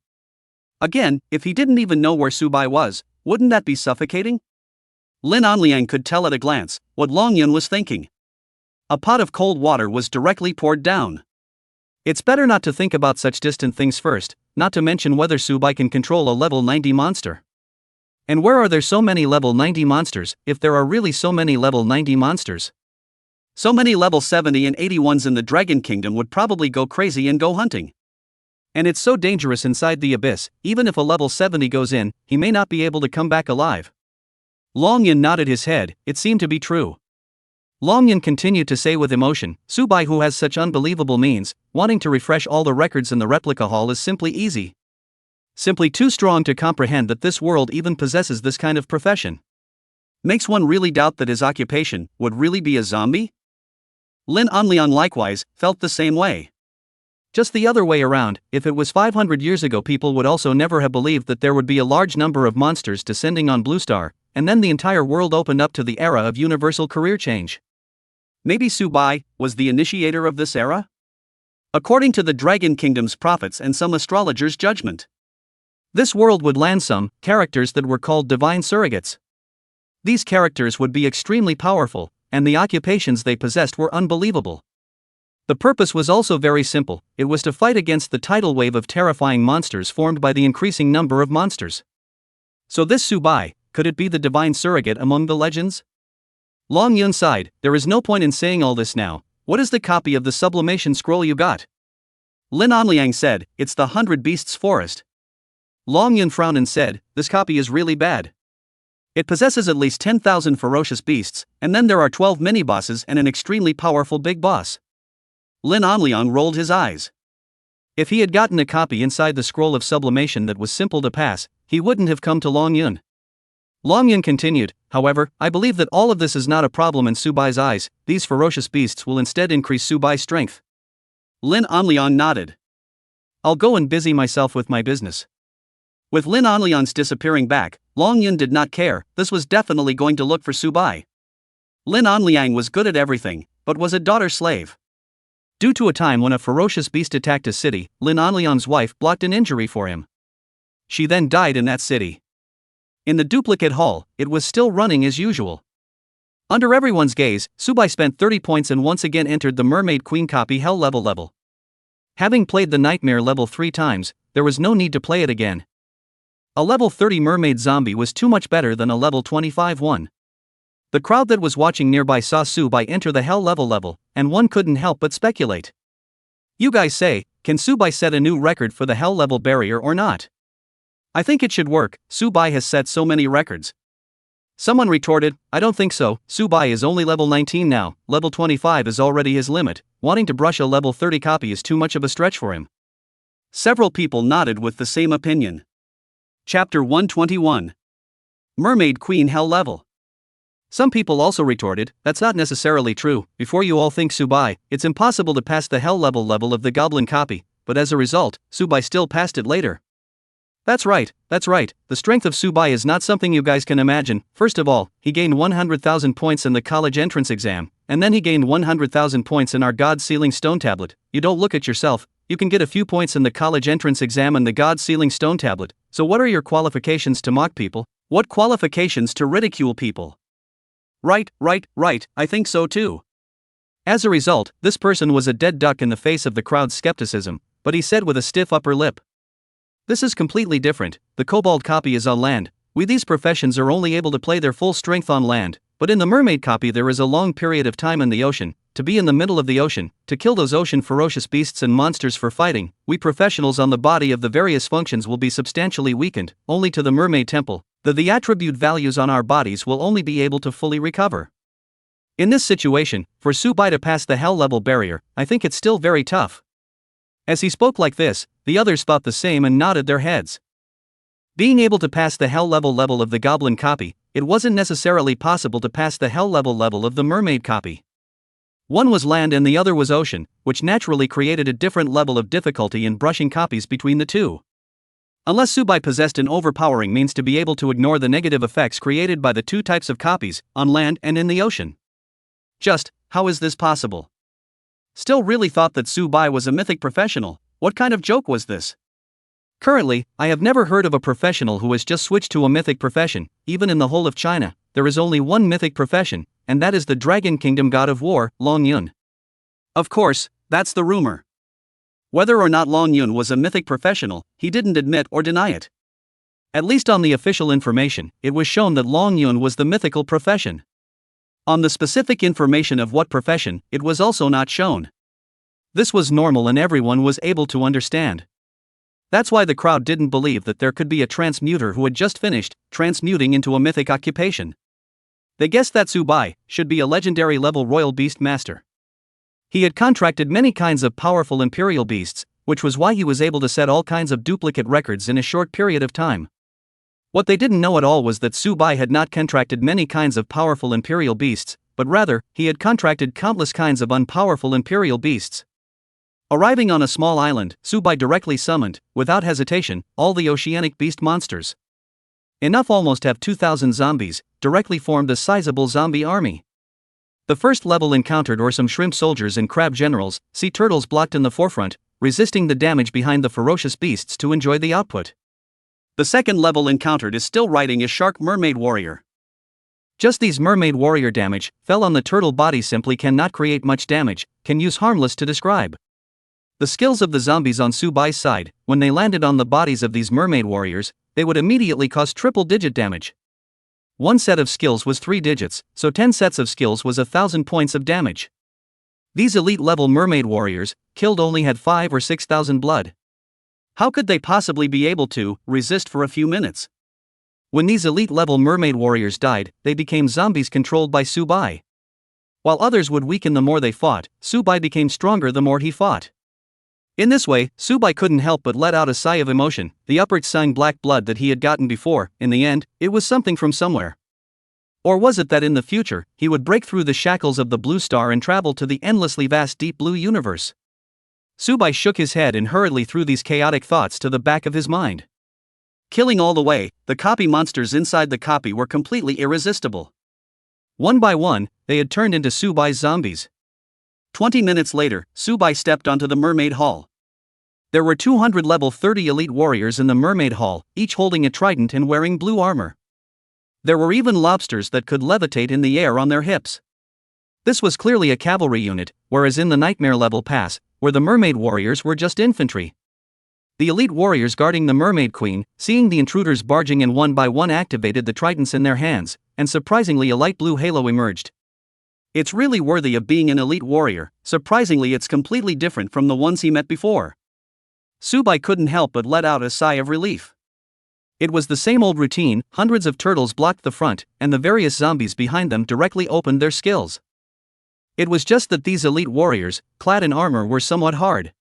A: Again, if he didn't even know where Subai was, wouldn't that be suffocating? Lin Anliang could tell at a glance what Long Yun was thinking. A pot of cold water was directly poured down. It's better not to think about such distant things first, not to mention whether Subai can control a level 90 monster. And where are there so many level 90 monsters, if there are really so many level 90 monsters? So many level 70 and 81s in the Dragon Kingdom would probably go crazy and go hunting. And it's so dangerous inside the abyss, even if a level 70 goes in, he may not be able to come back alive. Long Yun nodded his head, it seemed to be true. Long Yun continued to say with emotion, Subai, who has such unbelievable means, wanting to refresh all the records in the replica hall is simply easy. Simply too strong to comprehend that this world even possesses this kind of profession. Makes one really doubt that his occupation would really be a zombie? Lin Anliang likewise felt the same way. Just the other way around, if it was 500 years ago, people would also never have believed that there would be a large number of monsters descending on Blue Star, and then the entire world opened up to the era of universal career change. Maybe Subai was the initiator of this era? According to the Dragon Kingdom's prophets and some astrologers' judgment, this world would land some characters that were called divine surrogates. These characters would be extremely powerful, and the occupations they possessed were unbelievable. The purpose was also very simple. It was to fight against the tidal wave of terrifying monsters formed by the increasing number of monsters. So this Subai, could it be the divine surrogate among the legends? Long Yun sighed. There is no point in saying all this now. What is the copy of the sublimation scroll you got? Lin Anliang said, it's the 100 Beasts Forest. Long Yun frowned and said, this copy is really bad. It possesses at least 10,000 ferocious beasts, and then there are 12 mini-bosses and an extremely powerful big boss. Lin Anliang rolled his eyes. If he had gotten a copy inside the scroll of sublimation that was simple to pass, he wouldn't have come to Long Yun. Long Yun continued, however, I believe that all of this is not a problem in Subai's eyes. These ferocious beasts will instead increase Subai's strength. Lin Anliang nodded. I'll go and busy myself with my business. With Lin Anliang's disappearing back, Long Yun did not care. This was definitely going to look for Subai. Lin Anliang was good at everything, but was a daughter slave. Due to a time when a ferocious beast attacked a city, Lin Anliang's wife blocked an injury for him. She then died in that city. In the duplicate hall, it was still running as usual. Under everyone's gaze, Subai spent 30 points and once again entered the Mermaid Queen copy hell level. Having played the Nightmare level 3 times, there was no need to play it again. A level 30 Mermaid zombie was too much better than a level 25 one. The crowd that was watching nearby saw Subai enter the hell level, and one couldn't help but speculate. You guys say, can Subai set a new record for the hell level barrier or not? I think it should work. Subai has set so many records. Someone retorted, I don't think so. Subai is only level 19 now, level 25 is already his limit. Wanting to brush a level 30 copy is too much of a stretch for him. Several people nodded with the same opinion. Chapter 121. Mermaid Queen Hell Level. Some people also retorted, that's not necessarily true. Before you all think Subai, it's impossible to pass the hell level of the goblin copy, but as a result, Subai still passed it later. That's right. The strength of Subai is not something you guys can imagine. First of all, he gained 100,000 points in the college entrance exam, and then he gained 100,000 points in our God Sealing Stone Tablet. You don't look at yourself, you can get a few points in the college entrance exam and the God Sealing Stone Tablet, so what are your qualifications to mock people? What qualifications to ridicule people? Right, I think so too. As a result, this person was a dead duck in the face of the crowd's skepticism, but he said with a stiff upper lip. This is completely different. The kobold copy is on land. We these professions are only able to play their full strength on land, but in the mermaid copy there is a long period of time in the ocean, to be in the middle of the ocean, to kill those ocean ferocious beasts and monsters for fighting. We professionals on the body of the various functions will be substantially weakened, only to the mermaid temple. The attribute values on our bodies will only be able to fully recover. In this situation, for Subai to pass the hell level barrier, I think it's still very tough. As he spoke like this, the others thought the same and nodded their heads. Being able to pass the hell level of the goblin copy, it wasn't necessarily possible to pass the hell level of the mermaid copy. One was land and the other was ocean, which naturally created a different level of difficulty in brushing copies between the two. Unless Subai possessed an overpowering means to be able to ignore the negative effects created by the two types of copies, on land and in the ocean. Just, how is this possible? Still really thought that Subai was a mythic professional. What kind of joke was this? Currently, I have never heard of a professional who has just switched to a mythic profession. Even in the whole of China, there is only one mythic profession, and that is the Dragon Kingdom God of War, Long Yun. Of course, that's the rumor. Whether or not Long Yun was a mythic professional, he didn't admit or deny it. At least on the official information, it was shown that Long Yun was the mythical profession. On the specific information of what profession, it was also not shown. This was normal and everyone was able to understand. That's why the crowd didn't believe that there could be a transmuter who had just finished transmuting into a mythic occupation. They guessed that Subai should be a legendary level royal beast master. He had contracted many kinds of powerful imperial beasts, which was why he was able to set all kinds of duplicate records in a short period of time. What they didn't know at all was that Subai had not contracted many kinds of powerful imperial beasts, but rather, he had contracted countless kinds of unpowerful imperial beasts. Arriving on a small island, Subai directly summoned, without hesitation, all the oceanic beast monsters. Enough almost have 2,000 zombies, directly formed a sizable zombie army. The first level encountered were some shrimp soldiers and crab generals, sea turtles blocked in the forefront, resisting the damage behind the ferocious beasts to enjoy the output. The second level encountered is still riding a shark mermaid warrior. Just these mermaid warrior damage fell on the turtle body simply cannot create much damage, can use harmless to describe. The skills of the zombies on Subai's side, when they landed on the bodies of these mermaid warriors, they would immediately cause triple-digit damage. One set of skills was 3 digits, so 10 sets of skills was 1,000 points of damage. These elite-level mermaid warriors, killed only had 5 or 6,000 blood. How could they possibly be able to resist for a few minutes? When these elite-level mermaid warriors died, they became zombies controlled by Subai. While others would weaken the more they fought, Subai became stronger the more he fought. In this way, Subai couldn't help but let out a sigh of emotion, the upward-sighing black blood that he had gotten before. In the end, it was something from somewhere. Or was it that in the future, he would break through the shackles of the blue star and travel to the endlessly vast deep blue universe? Subai shook his head and hurriedly threw these chaotic thoughts to the back of his mind. Killing all the way, the copy monsters inside the copy were completely irresistible. One by one, they had turned into Subai's zombies. 20 minutes later, Subai stepped onto the Mermaid Hall. There were 200 level 30 elite warriors in the Mermaid Hall, each holding a trident and wearing blue armor. There were even lobsters that could levitate in the air on their hips. This was clearly a cavalry unit, whereas in the Nightmare level pass, where the Mermaid warriors were just infantry. The elite warriors guarding the Mermaid Queen, seeing the intruders barging in one by one, activated the tridents in their hands, and surprisingly a light blue halo emerged. It's really worthy of being an elite warrior. Surprisingly, it's completely different from the ones he met before. Subai couldn't help but let out a sigh of relief. It was the same old routine, hundreds of turtles blocked the front, and the various zombies behind them directly opened their skills. It was just that these elite warriors, clad in armor, were somewhat hard.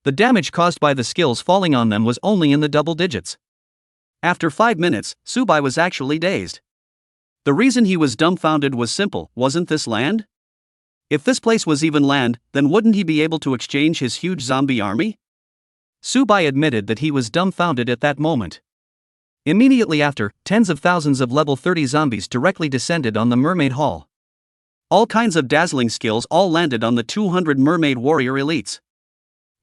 A: The damage caused by the skills falling on them was only in the double digits. After 5 minutes, Subai was actually dazed. The reason he was dumbfounded was simple: wasn't this land? If this place was even land, then wouldn't he be able to exchange his huge zombie army? Subai admitted that he was dumbfounded at that moment. Immediately after, tens of thousands of level 30 zombies directly descended on the Mermaid Hall. All kinds of dazzling skills all landed on the 200 mermaid warrior elites.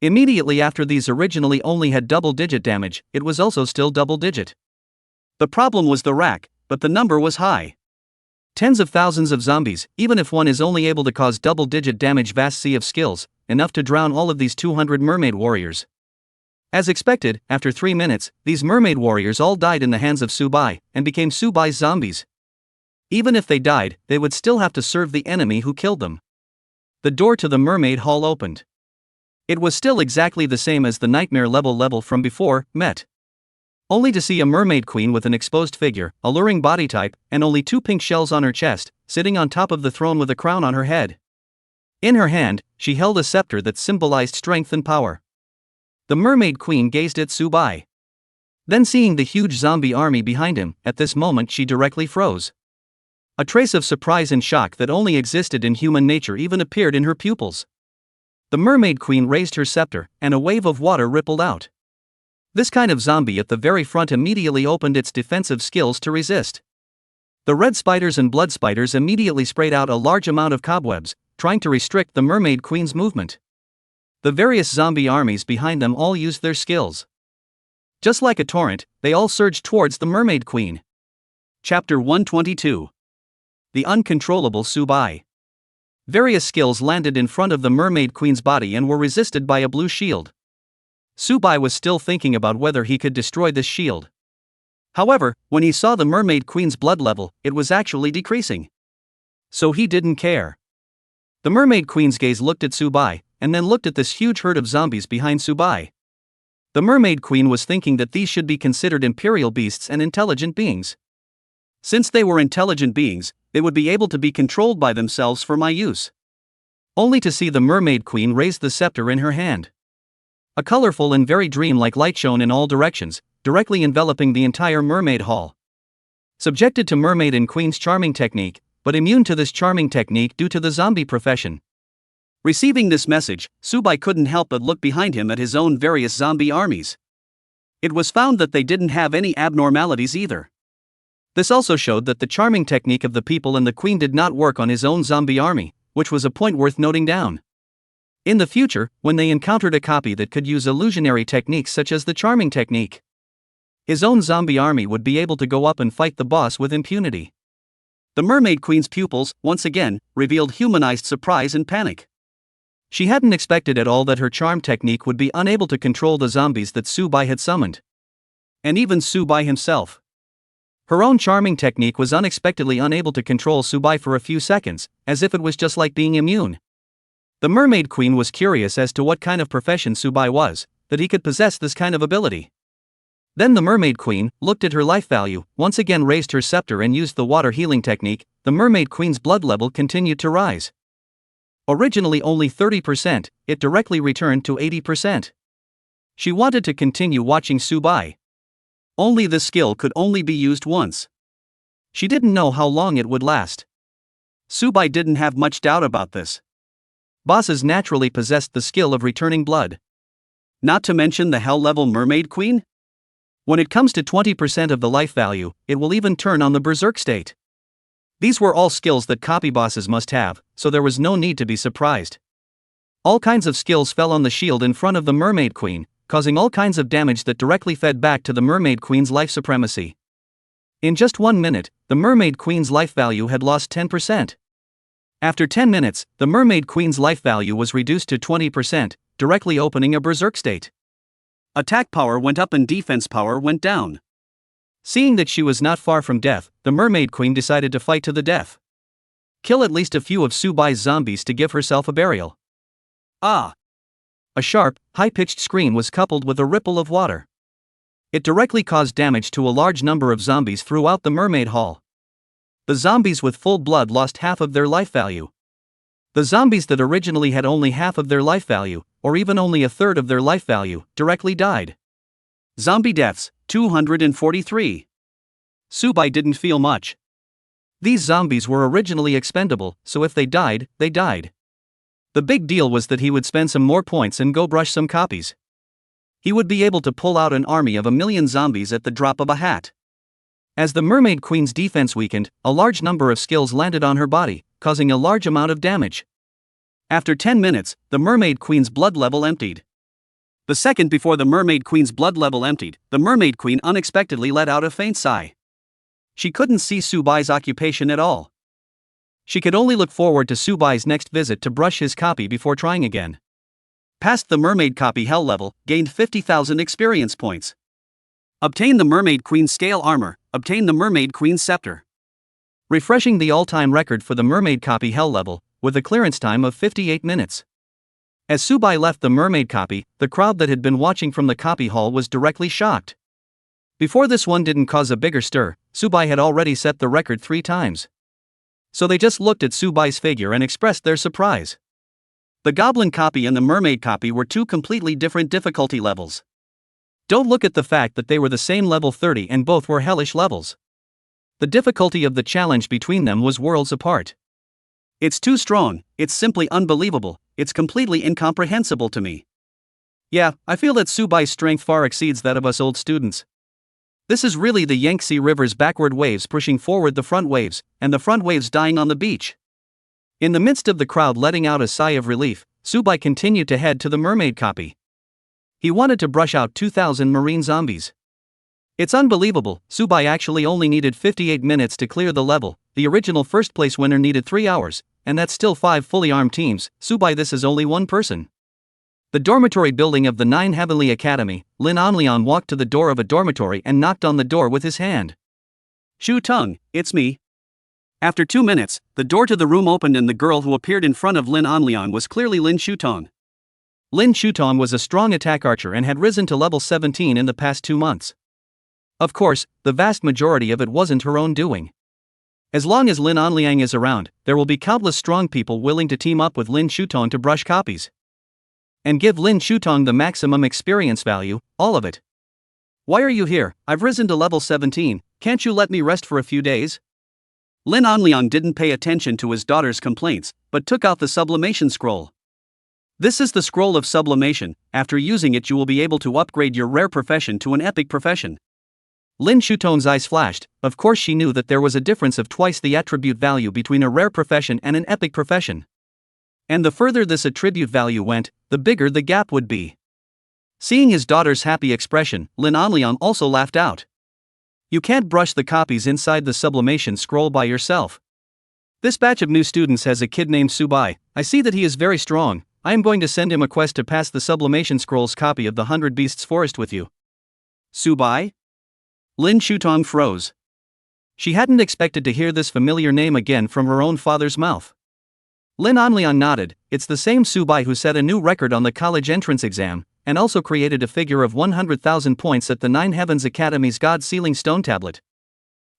A: Immediately after, these originally only had double-digit damage, it was also still double-digit. The problem was the rack, but the number was high. Tens of thousands of zombies, even if one is only able to cause double-digit damage, vast sea of skills, enough to drown all of these 200 mermaid warriors. As expected, after 3 minutes, these mermaid warriors all died in the hands of Subai, and became Subai's zombies. Even if they died, they would still have to serve the enemy who killed them. The door to the Mermaid Hall opened. It was still exactly the same as the Nightmare level from before, met. Only to see a mermaid queen with an exposed figure, alluring body type, and only 2 pink shells on her chest, sitting on top of the throne with a crown on her head. In her hand, she held a scepter that symbolized strength and power. The mermaid queen gazed at Subai. Then, seeing the huge zombie army behind him, at this moment she directly froze. A trace of surprise and shock that only existed in human nature even appeared in her pupils. The mermaid queen raised her scepter, and a wave of water rippled out. This kind of zombie at the very front immediately opened its defensive skills to resist. The red spiders and blood spiders immediately sprayed out a large amount of cobwebs, trying to restrict the mermaid queen's movement. The various zombie armies behind them all used their skills. Just like a torrent, they all surged towards the mermaid queen. Chapter 122. The Uncontrollable Subai. Various skills landed in front of the mermaid queen's body and were resisted by a blue shield. Subai was still thinking about whether he could destroy this shield. However, when he saw the mermaid queen's blood level, it was actually decreasing. So he didn't care. The mermaid queen's gaze looked at Subai, and then looked at this huge herd of zombies behind Subai. The mermaid queen was thinking that these should be considered imperial beasts and intelligent beings. Since they were intelligent beings, they would be able to be controlled by themselves for my use. Only to see the mermaid queen raise the scepter in her hand. A colorful and very dream-like light shone in all directions, directly enveloping the entire mermaid hall. Subjected to mermaid and queen's charming technique, but immune to this charming technique due to the zombie profession. Receiving this message, Subai couldn't help but look behind him at his own various zombie armies. It was found that they didn't have any abnormalities either. This also showed that the charming technique of the people and the queen did not work on his own zombie army, which was a point worth noting down. In the future, when they encountered a copy that could use illusionary techniques such as the charming technique, his own zombie army would be able to go up and fight the boss with impunity. The Mermaid Queen's pupils, once again, revealed humanized surprise and panic. She hadn't expected at all that her charm technique would be unable to control the zombies that Subai had summoned. And even Subai himself. Her own charming technique was unexpectedly unable to control Subai for a few seconds, as if it was just like being immune. The Mermaid Queen was curious as to what kind of profession Subai was, that he could possess this kind of ability. Then the Mermaid Queen looked at her life value, once again raised her scepter and used the water healing technique. The Mermaid Queen's blood level continued to rise. Originally only 30%, it directly returned to 80%. She wanted to continue watching Subai. Only this skill could only be used once. She didn't know how long it would last. Subai didn't have much doubt about this. Bosses naturally possessed the skill of returning blood. Not to mention the hell-level Mermaid Queen? When it comes to 20% of the life value, it will even turn on the berserk state. These were all skills that copy bosses must have, so there was no need to be surprised. All kinds of skills fell on the shield in front of the Mermaid Queen, causing all kinds of damage that directly fed back to the Mermaid Queen's life supremacy. In just 1 minute, the Mermaid Queen's life value had lost 10%. After 10 minutes, the Mermaid Queen's life value was reduced to 20%, directly opening a berserk state. Attack power went up and defense power went down. Seeing that she was not far from death, the Mermaid Queen decided to fight to the death. Kill at least a few of Subai's zombies to give herself a burial. Ah! A sharp, high-pitched scream was coupled with a ripple of water. It directly caused damage to a large number of zombies throughout the mermaid hall. The zombies with full blood lost half of their life value. The zombies that originally had only half of their life value, or even only a third of their life value, directly died. Zombie deaths, 243. Subai didn't feel much. These zombies were originally expendable, so if they died, they died. The big deal was that he would spend some more points and go brush some copies. He would be able to pull out an army of 1,000,000 zombies at the drop of a hat. As the Mermaid Queen's defense weakened, a large number of skills landed on her body, causing a large amount of damage. After 10 minutes, the Mermaid Queen's blood level emptied. The second before the Mermaid Queen's blood level emptied, the Mermaid Queen unexpectedly let out a faint sigh. She couldn't see Subai's occupation at all. She could only look forward to Subai's next visit to brush his copy before trying again. Passed the Mermaid copy hell level, gained 50,000 experience points. Obtain the Mermaid Queen's scale armor, obtain the Mermaid Queen's scepter. Refreshing the all-time record for the Mermaid copy hell level, with a clearance time of 58 minutes. As Subai left the Mermaid copy, the crowd that had been watching from the copy hall was directly shocked. Before this one didn't cause a bigger stir, Subai had already set the record 3 times. So they just looked at Subai's figure and expressed their surprise. The Goblin copy and the Mermaid copy were 2 completely different difficulty levels. Don't look at the fact that they were the same level 30 and both were hellish levels. The difficulty of the challenge between them was worlds apart. It's too strong, it's simply unbelievable, it's completely incomprehensible to me. Yeah, I feel that Subai's strength far exceeds that of us old students. This is really the Yangtze River's backward waves pushing forward the front waves, and the front waves dying on the beach. In the midst of the crowd letting out a sigh of relief, Subai continued to head to the Mermaid copy. He wanted to brush out 2,000 marine zombies. It's unbelievable, Subai actually only needed 58 minutes to clear the level. The original first place winner needed 3 hours, and that's still 5 fully armed teams. Subai, this is only one person. The dormitory building of the 9 Heavenly Academy, Lin Anlian walked to the door of a dormitory and knocked on the door with his hand. Shu Tung, it's me. After 2 minutes, the door to the room opened and the girl who appeared in front of Lin Anlian was clearly Lin Shutong. Lin Shutong was a strong attack archer and had risen to level 17 in the past 2 months. Of course, the vast majority of it wasn't her own doing. As long as Lin Anliang is around, there will be countless strong people willing to team up with Lin Shutong to brush copies. and give Lin Shutong the maximum experience value, all of it. Why are you here? I've risen to level 17, can't you let me rest for a few days? Lin Anliang didn't pay attention to his daughter's complaints, but took out the sublimation scroll. This is the scroll of sublimation. After using it you will be able to upgrade your rare profession to an epic profession. Lin Shutong's eyes flashed. Of course she knew that there was a difference of twice the attribute value between a rare profession and an epic profession. And the further this attribute value went, the bigger the gap would be. Seeing his daughter's happy expression, Lin Anliang also laughed out. You can't brush the copies inside the sublimation scroll by yourself. This batch of new students has a kid named Subai. I see that he is very strong. I am going to send him a quest to pass the sublimation scroll's copy of the 100 Beasts Forest with you. Subai? Lin Shutong froze. She hadn't expected to hear this familiar name again from her own father's mouth. Lin Anliang nodded. It's the same Subai who set a new record on the college entrance exam, and also created a figure of 100,000 points at the Nine Heavens Academy's God Sealing Stone Tablet.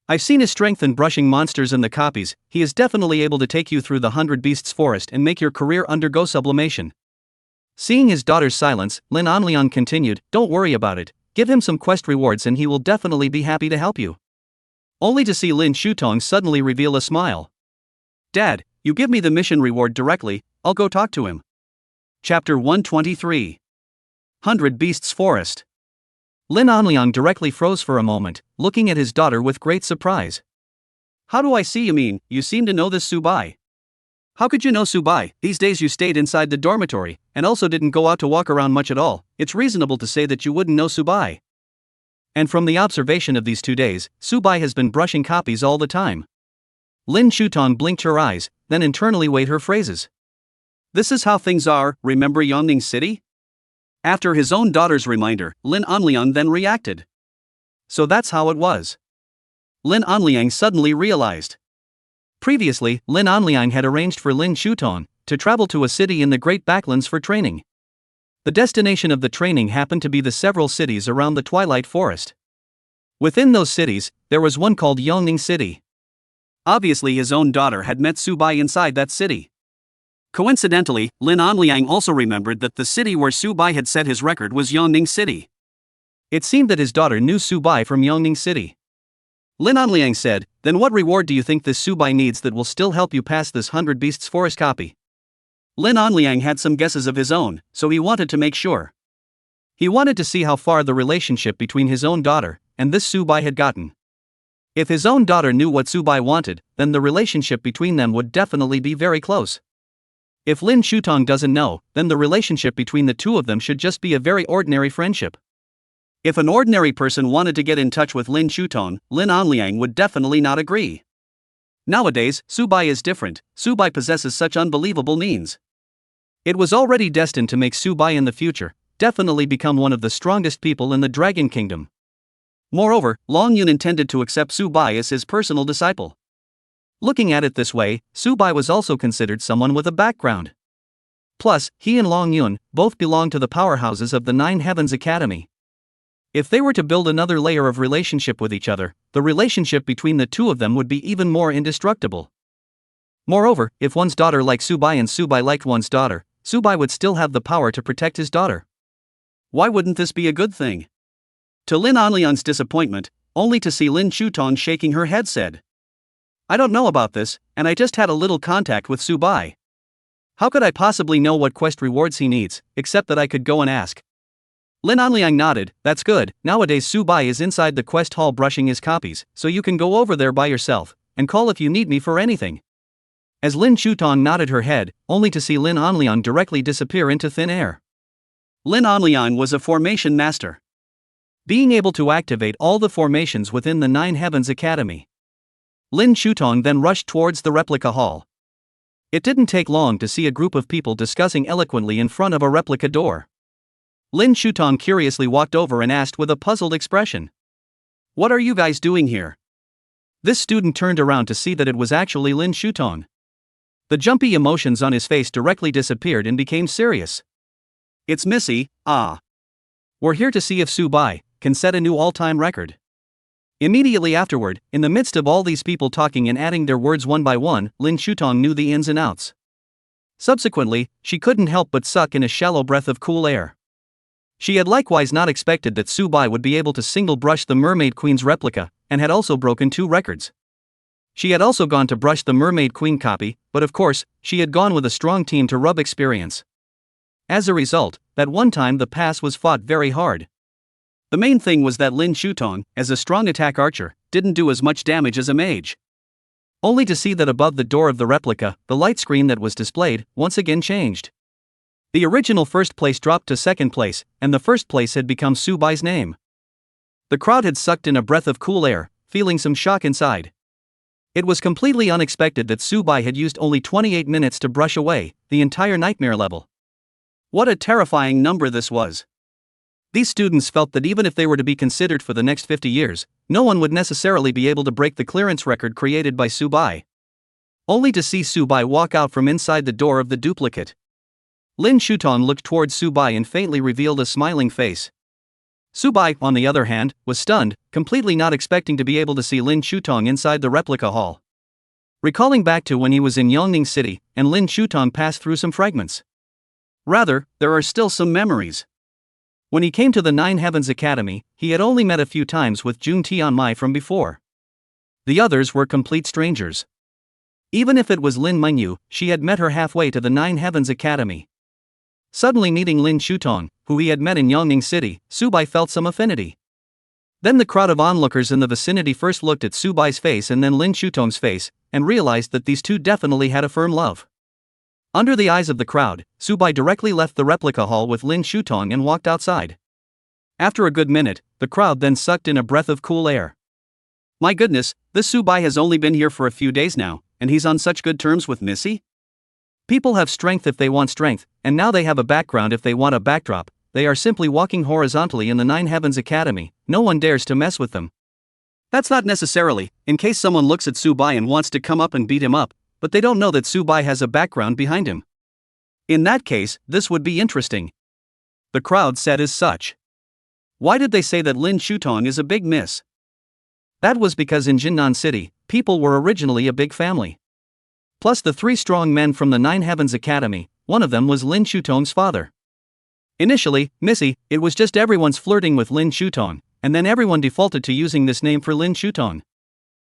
A: I've seen his strength in brushing monsters in the copies. He is definitely able to take you through the 100 Beasts Forest and make your career undergo sublimation. Seeing his daughter's silence, Lin Anliang continued, don't worry about it. Give him some quest rewards and he will definitely be happy to help you. Only to see Lin Shutong suddenly reveal a smile. Dad, you give me the mission reward directly, I'll go talk to him. Chapter 123. 100 Beasts Forest. Lin Anliang directly froze for a moment, looking at his daughter with great surprise. How do I see you mean, you seem to know this Subai? How could you know Subai? These days you stayed inside the dormitory, and also didn't go out to walk around much at all. It's reasonable to say that you wouldn't know Subai. And from the observation of these 2 days, Subai has been brushing copies all the time. Lin Shutong blinked her eyes, then internally weighed her phrases. This is how things are, remember Yongning City? After his own daughter's reminder, Lin Anliang then reacted. So that's how it was. Lin Anliang suddenly realized. Previously, Lin Anliang had arranged for Lin Shutong to travel to a city in the Great Backlands for training. The destination of the training happened to be the several cities around the Twilight Forest. Within those cities, there was one called Yongning City. Obviously his own daughter had met Subai inside that city. Coincidentally, Lin Anliang also remembered that the city where Subai had set his record was Yongning City. It seemed that his daughter knew Subai from Yongning City. Lin Anliang said, then what reward do you think this Subai needs that will still help you pass this 100 Beasts Forest copy? Lin Anliang had some guesses of his own, so he wanted to make sure. He wanted to see how far the relationship between his own daughter and this Subai had gotten. If his own daughter knew what Subai wanted, then the relationship between them would definitely be very close. If Lin Shutong doesn't know, then the relationship between the two of them should just be a very ordinary friendship. If an ordinary person wanted to get in touch with Lin Shutong, Lin Anliang would definitely not agree. Nowadays, Subai is different. Subai possesses such unbelievable means. It was already destined to make Subai in the future definitely become one of the strongest people in the Dragon Kingdom. Moreover, Long Yun intended to accept Subai as his personal disciple. Looking at it this way, Subai was also considered someone with a background. Plus, he and Long Yun both belonged to the powerhouses of the Nine Heavens Academy. If they were to build another layer of relationship with each other, the relationship between the two of them would be even more indestructible. Moreover, if one's daughter liked Subai and Subai liked one's daughter, Subai would still have the power to protect his daughter. Why wouldn't this be a good thing? To Lin Anliang's disappointment, only to see Lin Shutong shaking her head said, I don't know about this, and I just had a little contact with Subai. How could I possibly know what quest rewards he needs, except that I could go and ask? Lin Anliang nodded, that's good, nowadays Subai is inside the quest hall brushing his copies, so you can go over there by yourself, and call if you need me for anything. As Lin Shutong nodded her head, only to see Lin Anliang directly disappear into thin air. Lin Anliang was a formation master, being able to activate all the formations within the Nine Heavens Academy. Lin Shutong then rushed towards the replica hall. It didn't take long to see a group of people discussing eloquently in front of a replica door. Lin Shutong curiously walked over and asked with a puzzled expression, What are you guys doing here? This student turned around to see that it was actually Lin Shutong. The jumpy emotions on his face directly disappeared and became serious. It's Missy, We're here to see if Subai can set a new all-time record. Immediately afterward, in the midst of all these people talking and adding their words one by one, Lin Shutong knew the ins and outs. Subsequently, she couldn't help but suck in a shallow breath of cool air. She had likewise not expected that Subai would be able to single brush the Mermaid Queen's replica, and had also broken 2 records. She had also gone to brush the Mermaid Queen copy, but of course, she had gone with a strong team to rub experience. As a result, that one time the pass was fought very hard. The main thing was that Lin Shutong, as a strong attack archer, didn't do as much damage as a mage. Only to see that above the door of the replica, the light screen that was displayed, once again changed. The original first place dropped to second place, and the first place had become Subai's name. The crowd had sucked in a breath of cool air, feeling some shock inside. It was completely unexpected that Subai had used only 28 minutes to brush away the entire nightmare level. What a terrifying number this was. These students felt that even if they were to be considered for the next 50 years, no one would necessarily be able to break the clearance record created by Subai. Only to see Subai walk out from inside the door of the duplicate. Lin Shutong looked towards Subai and faintly revealed a smiling face. Subai, on the other hand, was stunned, completely not expecting to be able to see Lin Shutong inside the replica hall. Recalling back to when he was in Yongning City, and Lin Shutong passed through some fragments. Rather, there are still some memories. When he came to the Nine Heavens Academy, he had only met a few times with Jun Tianmai from before. The others were complete strangers. Even if it was Lin Mingyu, she had met her halfway to the Nine Heavens Academy. Suddenly meeting Lin Shutong, who he had met in Yongning City, Subai felt some affinity. Then the crowd of onlookers in the vicinity first looked at Subai's face and then Lin Shutong's face, and realized that these two definitely had a firm love. Under the eyes of the crowd, Subai directly left the replica hall with Lin Shutong and walked outside. After a good minute, the crowd then sucked in a breath of cool air. My goodness, this Subai has only been here for a few days now, and he's on such good terms with Missy? People have strength if they want strength, and now they have a background if they want a backdrop. They are simply walking horizontally in the Nine Heavens Academy, no one dares to mess with them. That's not necessarily, in case someone looks at Subai and wants to come up and beat him up, but they don't know that Subai has a background behind him. In that case, this would be interesting. The crowd said as such. Why did they say that Lin Shutong is a big miss? That was because in Jinnan City, people were originally a big family. Plus the 3 strong men from the Nine Heavens Academy, one of them was Lin Shutong's father. Initially, Missy, it was just everyone's flirting with Lin Shutong, and then everyone defaulted to using this name for Lin Shutong.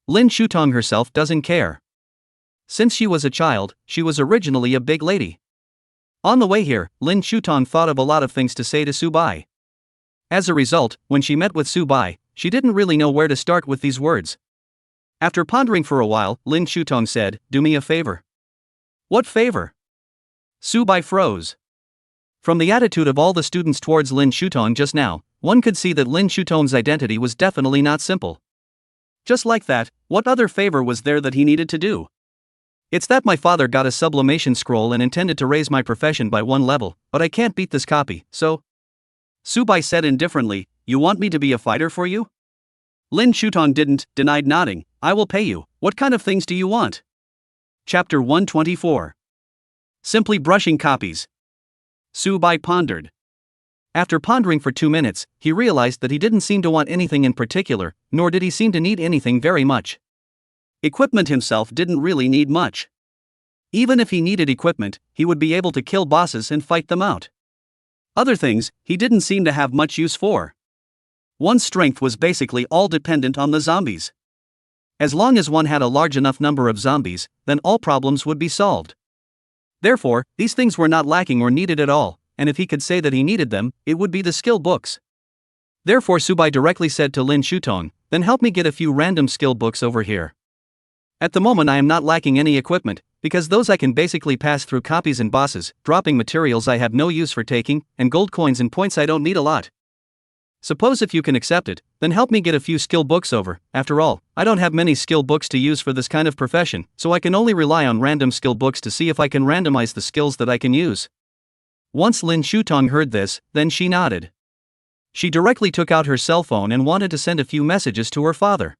A: Lin Shutong herself doesn't care. Since she was a child, she was originally a big lady. On the way here, Lin Shutong thought of a lot of things to say to Subai. As a result, when she met with Subai, she didn't really know where to start with these words. After pondering for a while, Lin Shutong said, "Do me a favor." "What favor?" Subai froze. From the attitude of all the students towards Lin Shutong just now, one could see that Lin Shutong's identity was definitely not simple. Just like that, what other favor was there that he needed to do? It's that my father got a sublimation scroll and intended to raise my profession by 1 level, but I can't beat this copy, so... Subai said indifferently, "You want me to be a fighter for you?" Lin Shutong denied nodding. "I will pay you. What kind of things do you want?" Chapter 124. Simply brushing copies. Subai pondered. After pondering for 2 minutes, he realized that he didn't seem to want anything in particular, nor did he seem to need anything very much. Equipment himself didn't really need much. Even if he needed equipment, he would be able to kill bosses and fight them out. Other things, he didn't seem to have much use for. One's strength was basically all dependent on the zombies. As long as one had a large enough number of zombies, then all problems would be solved. Therefore, these things were not lacking or needed at all, and if he could say that he needed them, it would be the skill books. Therefore Subai directly said to Lin Shutong, "Then help me get a few random skill books over here. At the moment I am not lacking any equipment, because those I can basically pass through copies and bosses, dropping materials I have no use for taking, and gold coins and points I don't need a lot. Suppose if you can accept it, then help me get a few skill books over. After all, I don't have many skill books to use for this kind of profession, so I can only rely on random skill books to see if I can randomize the skills that I can use." Once Lin Shutong heard this, then she nodded. She directly took out her cell phone and wanted to send a few messages to her father.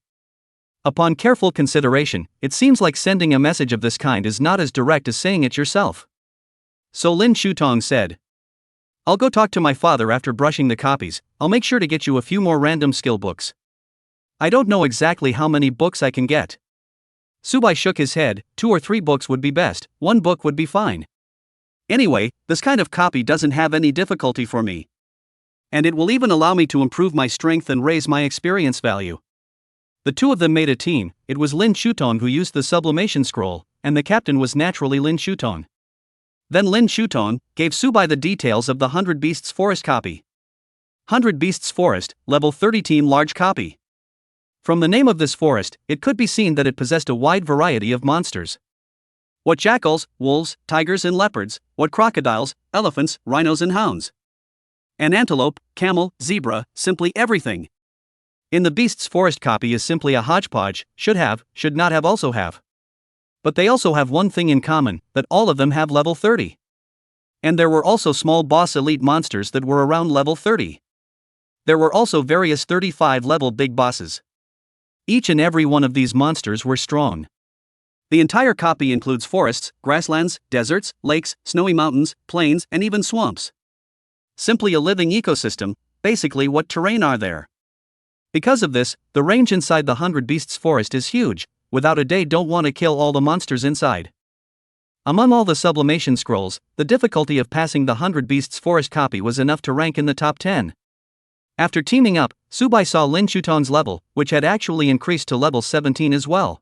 A: Upon careful consideration, it seems like sending a message of this kind is not as direct as saying it yourself. So Lin Shutong said, "I'll go talk to my father after brushing the copies. I'll make sure to get you a few more random skill books. I don't know exactly how many books I can get." Subai shook his head. 2 or 3 books would be best, 1 book would be fine. Anyway, this kind of copy doesn't have any difficulty for me. And it will even allow me to improve my strength and raise my experience value. The two of them made a team. It was Lin Shutong who used the sublimation scroll, and the captain was naturally Lin Shutong. Then Lin Shutong gave Subai the details of the 100 Beasts Forest copy. 100 Beasts Forest, level 30 team large copy. From the name of this forest, it could be seen that it possessed a wide variety of monsters. What jackals, wolves, tigers and leopards, what crocodiles, elephants, rhinos and hounds. An antelope, camel, zebra, simply everything. In the Beasts Forest copy is simply a hodgepodge, should have, should not have, also have. But they also have one thing in common, that all of them have level 30. And there were also small boss elite monsters that were around level 30. There were also various 35 level big bosses. Each and every one of these monsters were strong. The entire copy includes forests, grasslands, deserts, lakes, snowy mountains, plains, and even swamps. Simply a living ecosystem. Basically, what terrain are there? Because of this, the range inside the 100 Beasts Forest is huge. Without a day, don't want to kill all the monsters inside. Among all the sublimation scrolls, the difficulty of passing the 100 Beasts Forest copy was enough to rank in the top 10. After teaming up, Subai saw Lin Shutong's level, which had actually increased to level 17 as well.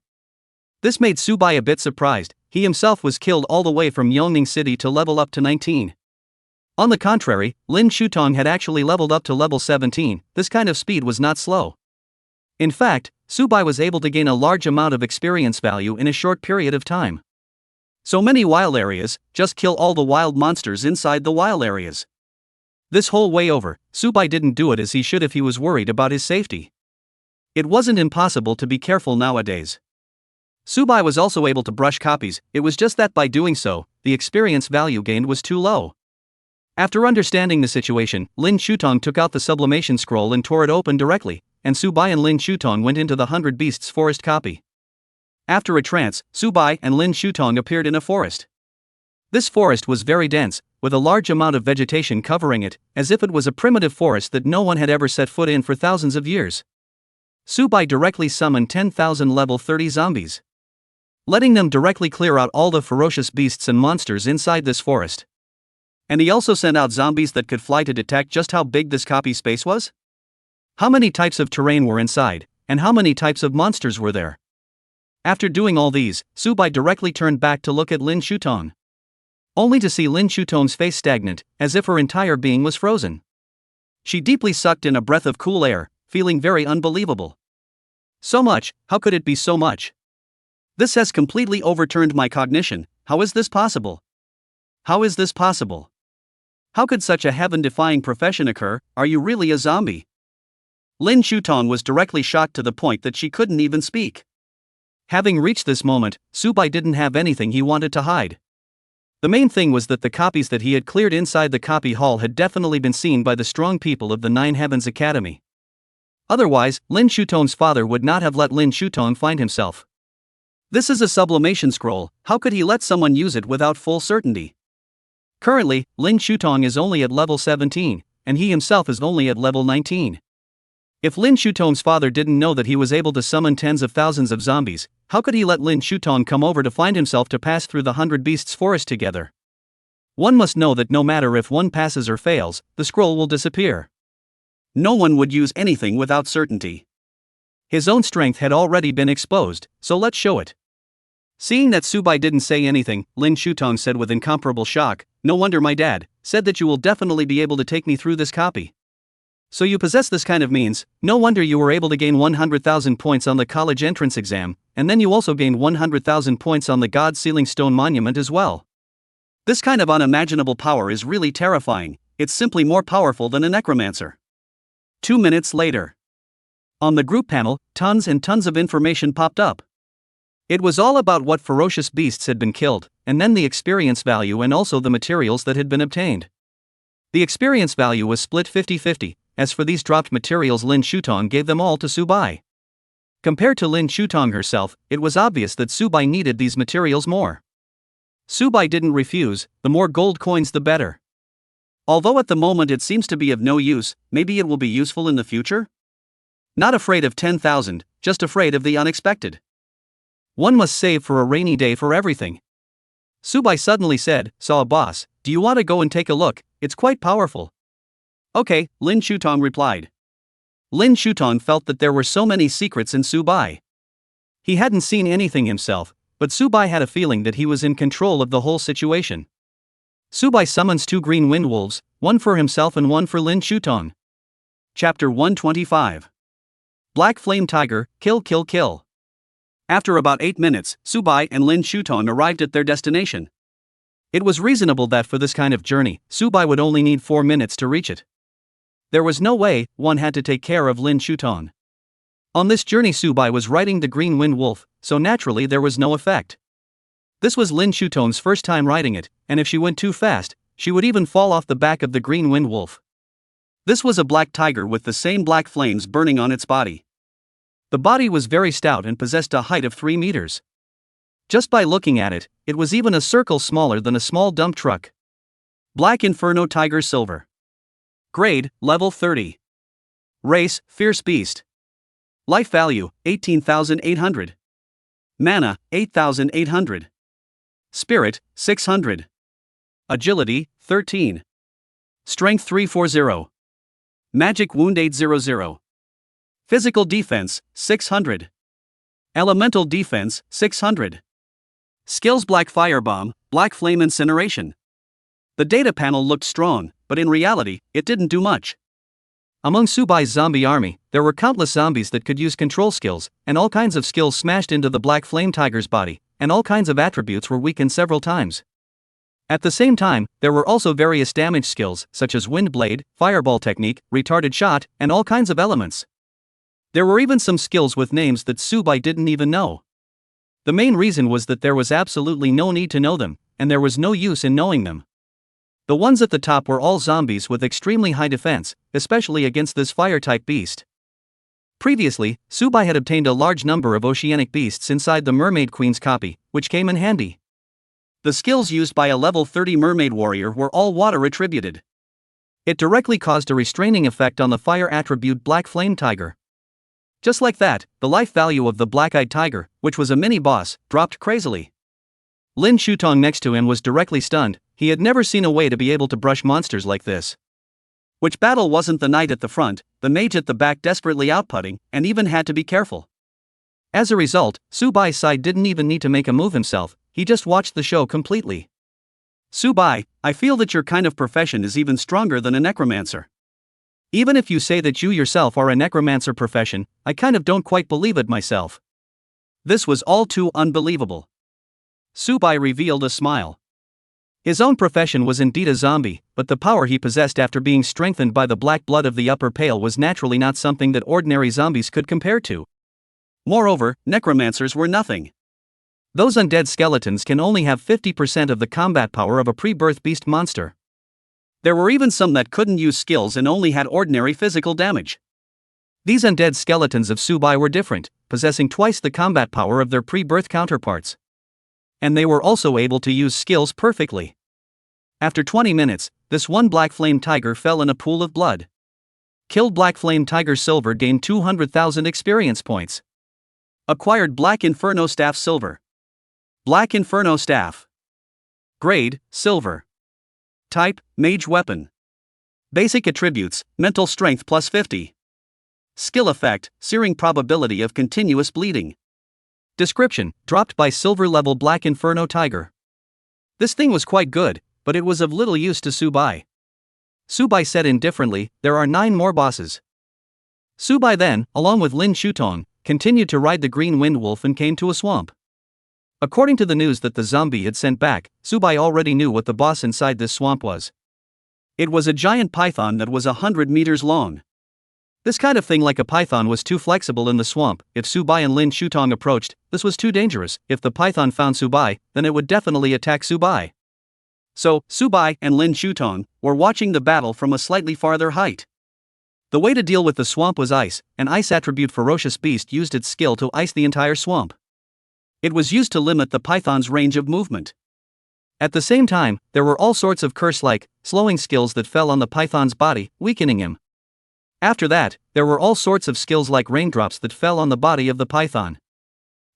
A: This made Subai a bit surprised. He himself was killed all the way from Yongning City to level up to 19. On the contrary, Lin Shutong had actually leveled up to level 17. This kind of speed was not slow. In fact, Subai was able to gain a large amount of experience value in a short period of time. So many wild areas, just kill all the wild monsters inside the wild areas. This whole way over, Subai didn't do it as he should if he was worried about his safety. It wasn't impossible to be careful nowadays. Subai was also able to brush copies, it was just that by doing so, the experience value gained was too low. After understanding the situation, Lin Shutong took out the sublimation scroll and tore it open directly, and Subai and Lin Shutong went into the 100 Beasts Forest copy. After a trance, Subai and Lin Shutong appeared in a forest. This forest was very dense, with a large amount of vegetation covering it, as if it was a primitive forest that no one had ever set foot in for thousands of years. Subai directly summoned 10,000 level 30 zombies, letting them directly clear out all the ferocious beasts and monsters inside this forest. And he also sent out zombies that could fly to detect just how big this copy space was. How many types of terrain were inside, and how many types of monsters were there? After doing all these, Subai directly turned back to look at Lin Shutong, only to see Lin Shutong's face stagnant, as if her entire being was frozen. She deeply sucked in a breath of cool air, feeling very unbelievable. So much, how could it be so much? This has completely overturned my cognition. How is this possible? How is this possible? How could such a heaven-defying profession occur? Are you really a zombie? Lin Shutong was directly shocked to the point that she couldn't even speak. Having reached this moment, Subai didn't have anything he wanted to hide. The main thing was that the copies that he had cleared inside the copy hall had definitely been seen by the strong people of the Nine Heavens Academy. Otherwise, Lin Shutong's father would not have let Lin Shutong find himself. This is a sublimation scroll, how could he let someone use it without full certainty? Currently, Lin Shutong is only at level 17, and he himself is only at level 19. If Lin Shutong's father didn't know that he was able to summon tens of thousands of zombies, how could he let Lin Shutong come over to find himself to pass through the 100 Beasts Forest together? One must know that no matter if one passes or fails, the scroll will disappear. No one would use anything without certainty. His own strength had already been exposed, so let's show it. Seeing that Subai didn't say anything, Lin Shutong said with incomparable shock, "No wonder my dad said that you will definitely be able to take me through this copy. So you possess this kind of means, no wonder you were able to gain 100,000 points on the college entrance exam, and then you also gained 100,000 points on the God Sealing Stone Monument as well. This kind of unimaginable power is really terrifying, it's simply more powerful than a necromancer." 2 minutes later. On the group panel, tons and tons of information popped up. It was all about what ferocious beasts had been killed, and then the experience value and also the materials that had been obtained. The experience value was split 50-50, as for these dropped materials Lin Shutong gave them all to Subai. Compared to Lin Shutong herself, it was obvious that Subai needed these materials more. Subai didn't refuse, the more gold coins the better. Although at the moment it seems to be of no use, maybe it will be useful in the future? Not afraid of 10,000, just afraid of the unexpected. One must save for a rainy day for everything. Subai suddenly said, "Saw a boss, do you want to go and take a look? It's quite powerful." "Okay," Lin Shutong replied. Lin Shutong felt that there were so many secrets in Subai. He hadn't seen anything himself, but Subai had a feeling that he was in control of the whole situation. Subai summons 2 green wind wolves, one for himself and one for Lin Shutong. Chapter 125. Black Flame Tiger, Kill Kill Kill. After about 8 minutes, Subai and Lin Shutong arrived at their destination. It was reasonable that for this kind of journey, Subai would only need 4 minutes to reach it. There was no way one had to take care of Lin Shutong. On this journey Subai was riding the green wind wolf, so naturally there was no effect. This was Lin Shutong's first time riding it, and if she went too fast, she would even fall off the back of the green wind wolf. This was a black tiger with the same black flames burning on its body. The body was very stout and possessed a height of 3 meters. Just by looking at it, it was even a circle smaller than a small dump truck. Black Inferno Tiger Silver. Grade, Level 30. Race, Fierce Beast. Life value, 18,800. Mana, 8,800. Spirit, 600. Agility, 13. Strength 340. Magic Wound 800. Physical Defense, 600. Elemental Defense, 600. Skills Black Firebomb, Black Flame Incineration. The data panel looked strong, but in reality, it didn't do much. Among Subai's zombie army, there were countless zombies that could use control skills, and all kinds of skills smashed into the Black Flame Tiger's body, and all kinds of attributes were weakened several times. At the same time, there were also various damage skills, such as Wind Blade, Fireball Technique, Retarded Shot, and all kinds of elements. There were even some skills with names that Subai didn't even know. The main reason was that there was absolutely no need to know them, and there was no use in knowing them. The ones at the top were all zombies with extremely high defense, especially against this fire-type beast. Previously, Subai had obtained a large number of oceanic beasts inside the Mermaid Queen's copy, which came in handy. The skills used by a level 30 Mermaid warrior were all water attributed. It directly caused a restraining effect on the fire attribute Black Flame Tiger. Just like that, the life value of the Black-Eyed Tiger, which was a mini-boss, dropped crazily. Lin Shutong next to him was directly stunned. He had never seen a way to be able to brush monsters like this. Which battle wasn't the knight at the front, the mage at the back desperately outputting, and even had to be careful. As a result, Subai's side didn't even need to make a move himself, he just watched the show completely. "Subai, I feel that your kind of profession is even stronger than a necromancer. Even if you say that you yourself are a necromancer profession, I kind of don't quite believe it myself." This was all too unbelievable. Subai revealed a smile. His own profession was indeed a zombie, but the power he possessed after being strengthened by the black blood of the upper pale was naturally not something that ordinary zombies could compare to. Moreover, necromancers were nothing. Those undead skeletons can only have 50% of the combat power of a pre-birth beast monster. There were even some that couldn't use skills and only had ordinary physical damage. These undead skeletons of Subai were different, possessing twice the combat power of their pre-birth counterparts. And they were also able to use skills perfectly. After 20 minutes, this one Black Flame Tiger fell in a pool of blood. Killed Black Flame Tiger Silver gained 200,000 experience points. Acquired Black Inferno Staff Silver. Black Inferno Staff. Grade, Silver. Type, Mage Weapon. Basic attributes, Mental Strength plus 50. Skill effect, Searing probability of continuous bleeding. Description, dropped by Silver level Black Inferno Tiger. This thing was quite good, but it was of little use to Subai. Subai said indifferently, "There are 9 more bosses." Subai then, along with Lin Shutong, continued to ride the green wind wolf and came to a swamp. According to the news that the zombie had sent back, Subai already knew what the boss inside this swamp was. It was a giant python that was 100 meters long. This kind of thing like a python was too flexible in the swamp. If Subai and Lin Shutong approached, this was too dangerous. If the python found Subai, then it would definitely attack Subai. So, Subai and Lin Shutong were watching the battle from a slightly farther height. The way to deal with the swamp was ice. An ice attribute ferocious beast used its skill to ice the entire swamp. It was used to limit the python's range of movement. At the same time, there were all sorts of curse-like, slowing skills that fell on the python's body, weakening him. After that, there were all sorts of skills like raindrops that fell on the body of the python.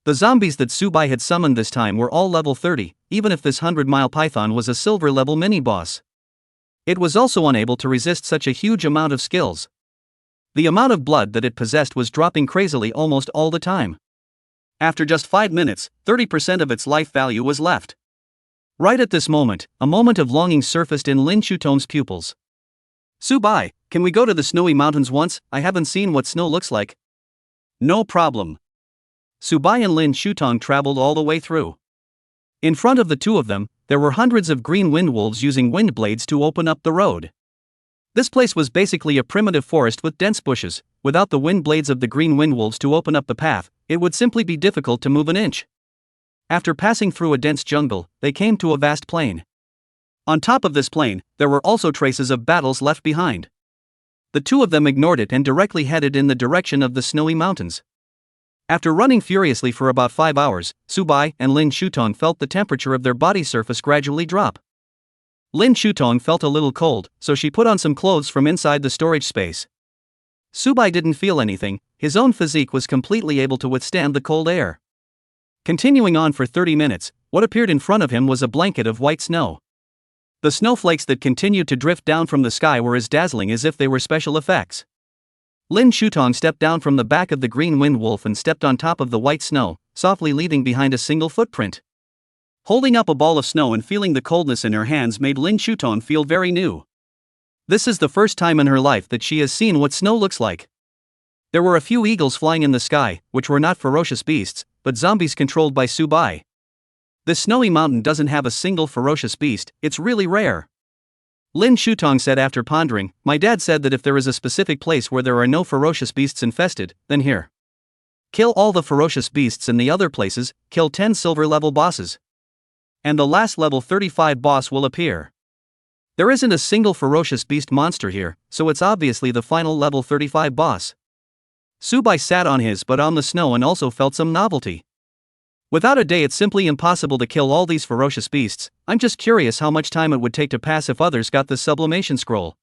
A: The zombies that Subai had summoned this time were all level 30, even if this 100-mile python was a silver level mini-boss. It was also unable to resist such a huge amount of skills. The amount of blood that it possessed was dropping crazily almost all the time. After just 5 minutes, 30% of its life value was left. Right at this moment, a moment of longing surfaced in Lin Shutong's pupils. Subai, can we go to the snowy mountains once? I haven't seen what snow looks like. No problem. Subai and Lin Shutong traveled all the way through. In front of the two of them, there were hundreds of green wind wolves using wind blades to open up the road. This place was basically a primitive forest with dense bushes. Without the wind blades of the green wind wolves to open up the path, it would simply be difficult to move an inch. After passing through a dense jungle, they came to a vast plain. On top of this plain, there were also traces of battles left behind. The two of them ignored it and directly headed in the direction of the snowy mountains. After running furiously for about 5 hours, Subai and Lin Shutong felt the temperature of their body surface gradually drop. Lin Shutong felt a little cold, so she put on some clothes from inside the storage space. Subai didn't feel anything, his own physique was completely able to withstand the cold air. Continuing on for 30 minutes, what appeared in front of him was a blanket of white snow. The snowflakes that continued to drift down from the sky were as dazzling as if they were special effects. Lin Shutong stepped down from the back of the green wind wolf and stepped on top of the white snow, softly leaving behind a single footprint. Holding up a ball of snow and feeling the coldness in her hands made Lin Shutong feel very new. This is the first time in her life that she has seen what snow looks like. There were a few eagles flying in the sky, which were not ferocious beasts, but zombies controlled by Subai. This snowy mountain doesn't have a single ferocious beast, it's really rare. Lin Shutong said after pondering, my dad said that if there is a specific place where there are no ferocious beasts infested, then here. Kill all the ferocious beasts in the other places, kill 10 silver level bosses. And the last level 35 boss will appear. There isn't a single ferocious beast monster here, so it's obviously the final level 35 boss. Subai sat on his butt on the snow and also felt some novelty. Without a day it's simply impossible to kill all these ferocious beasts. I'm just curious how much time it would take to pass if others got the sublimation scroll.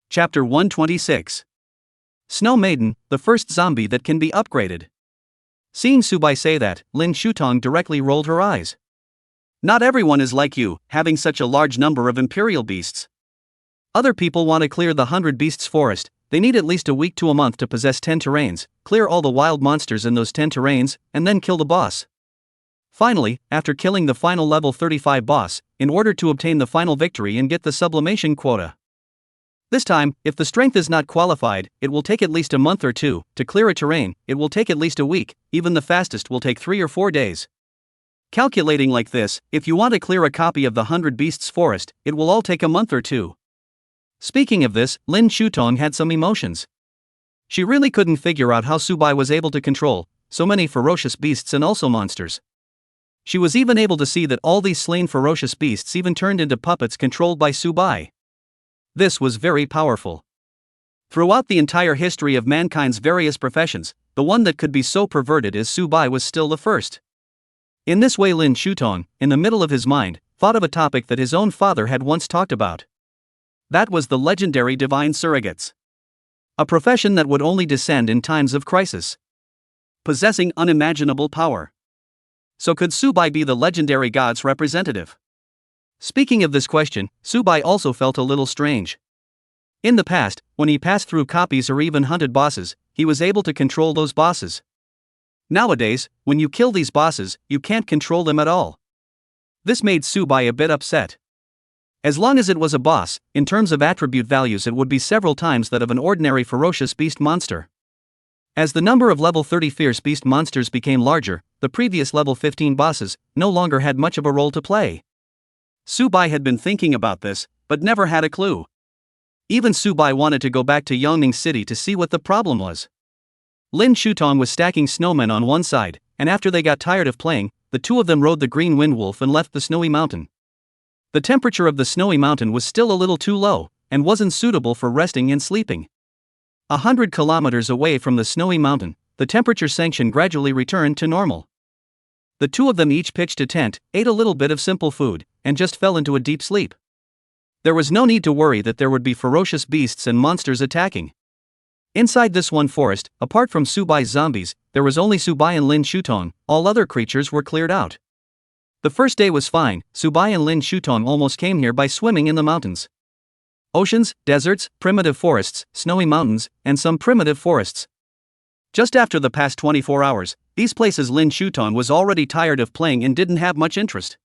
A: Chapter 126. Snow Maiden, the first zombie that can be upgraded. Seeing Subai say that, Lin Shutong directly rolled her eyes. Not everyone is like you, having such a large number of imperial beasts. Other people want to clear the 100 beasts forest. They need at least a week to a month to possess 10 terrains, clear all the wild monsters in those 10 terrains, and then kill the boss. Finally, after killing the final level 35 boss, in order to obtain the final victory and get the sublimation quota. This time, if the strength is not qualified, it will take at least a month or two. To clear a terrain, it will take at least a week, even the fastest will take 3 or 4 days. Calculating like this, if you want to clear a copy of the 100 Beasts Forest, it will all take a month or two. Speaking of this, Lin Shutong had some emotions. She really couldn't figure out how Subai was able to control so many ferocious beasts and also monsters. She was even able to see that all these slain ferocious beasts even turned into puppets controlled by Subai. This was very powerful. Throughout the entire history of mankind's various professions, the one that could be so perverted as Subai was still the first. In this way Lin Shutong, in the middle of his mind, thought of a topic that his own father had once talked about. That was the legendary divine surrogates. A profession that would only descend in times of crisis. Possessing unimaginable power. So could Subai be the legendary god's representative? Speaking of this question, Subai also felt a little strange. In the past, when he passed through copies or even hunted bosses, he was able to control those bosses. Nowadays, when you kill these bosses, you can't control them at all. This made Subai a bit upset. As long as it was a boss, in terms of attribute values it would be several times that of an ordinary ferocious beast monster. As the number of level 30 fierce beast monsters became larger, the previous level 15 bosses no longer had much of a role to play. Subai had been thinking about this, but never had a clue. Even Subai wanted to go back to Yongning City to see what the problem was. Lin Shutong was stacking snowmen on one side, and after they got tired of playing, the two of them rode the green wind wolf and left the snowy mountain. The temperature of the snowy mountain was still a little too low, and wasn't suitable for resting and sleeping. 100 kilometers away from the snowy mountain, the temperature sanction gradually returned to normal. The two of them each pitched a tent, ate a little bit of simple food, and just fell into a deep sleep. There was no need to worry that there would be ferocious beasts and monsters attacking. Inside this one forest, apart from Subai's zombies, there was only Subai and Lin Shutong, all other creatures were cleared out. The first day was fine, Subai and Lin Shutong almost came here by swimming in the mountains. Oceans, deserts, primitive forests, snowy mountains, and some primitive forests. Just after the past 24 hours, these places Lin Shutong was already tired of playing and didn't have much interest.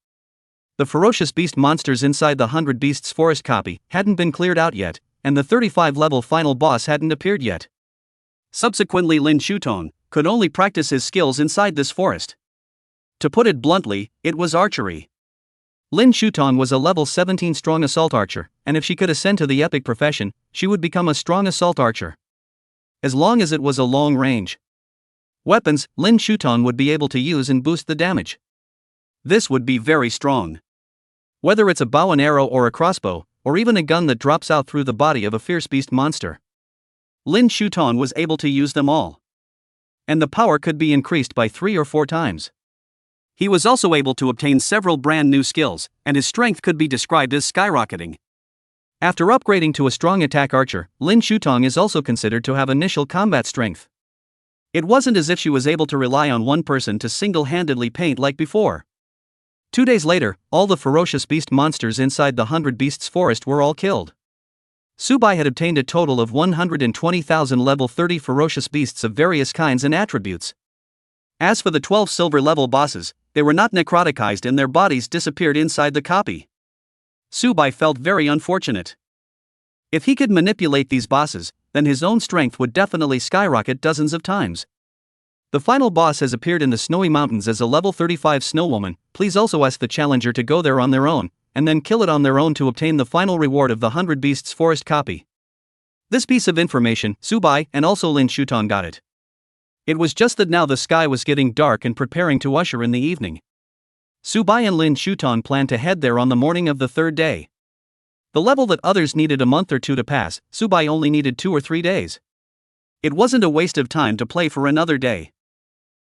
A: The ferocious beast monsters inside the 100 Beasts forest copy hadn't been cleared out yet, and the 35-level final boss hadn't appeared yet. Subsequently, Lin Shutong could only practice his skills inside this forest. To put it bluntly, it was archery. Lin Shutong was a level 17 strong assault archer, and if she could ascend to the epic profession, she would become a strong assault archer. As long as it was a long range weapons, Lin Shutong would be able to use and boost the damage. This would be very strong. Whether it's a bow and arrow or a crossbow, or even a gun that drops out through the body of a fierce beast monster, Lin Shutong was able to use them all. And the power could be increased by 3 or 4 times. He was also able to obtain several brand new skills, and his strength could be described as skyrocketing. After upgrading to a strong attack archer, Lin Shutong is also considered to have initial combat strength. It wasn't as if she was able to rely on one person to single-handedly paint like before. 2 days later, all the ferocious beast monsters inside the 100 Beasts forest were all killed. Subai had obtained a total of 120,000 level 30 ferocious beasts of various kinds and attributes. As for the 12 silver level bosses, they were not necroticized and their bodies disappeared inside the copy. Subai felt very unfortunate. If he could manipulate these bosses, then his own strength would definitely skyrocket dozens of times. The final boss has appeared in the snowy mountains as a level 35 snow woman. Please also ask the challenger to go there on their own, and then kill it on their own to obtain the final reward of the 100 Beasts forest copy. This piece of information, Subai and also Lin Shutong got it. It was just that now the sky was getting dark and preparing to usher in the evening. Subai and Lin Shutong planned to head there on the morning of the 3rd day. The level that others needed a month or 2 to pass, Subai only needed 2 or 3 days. It wasn't a waste of time to play for another day.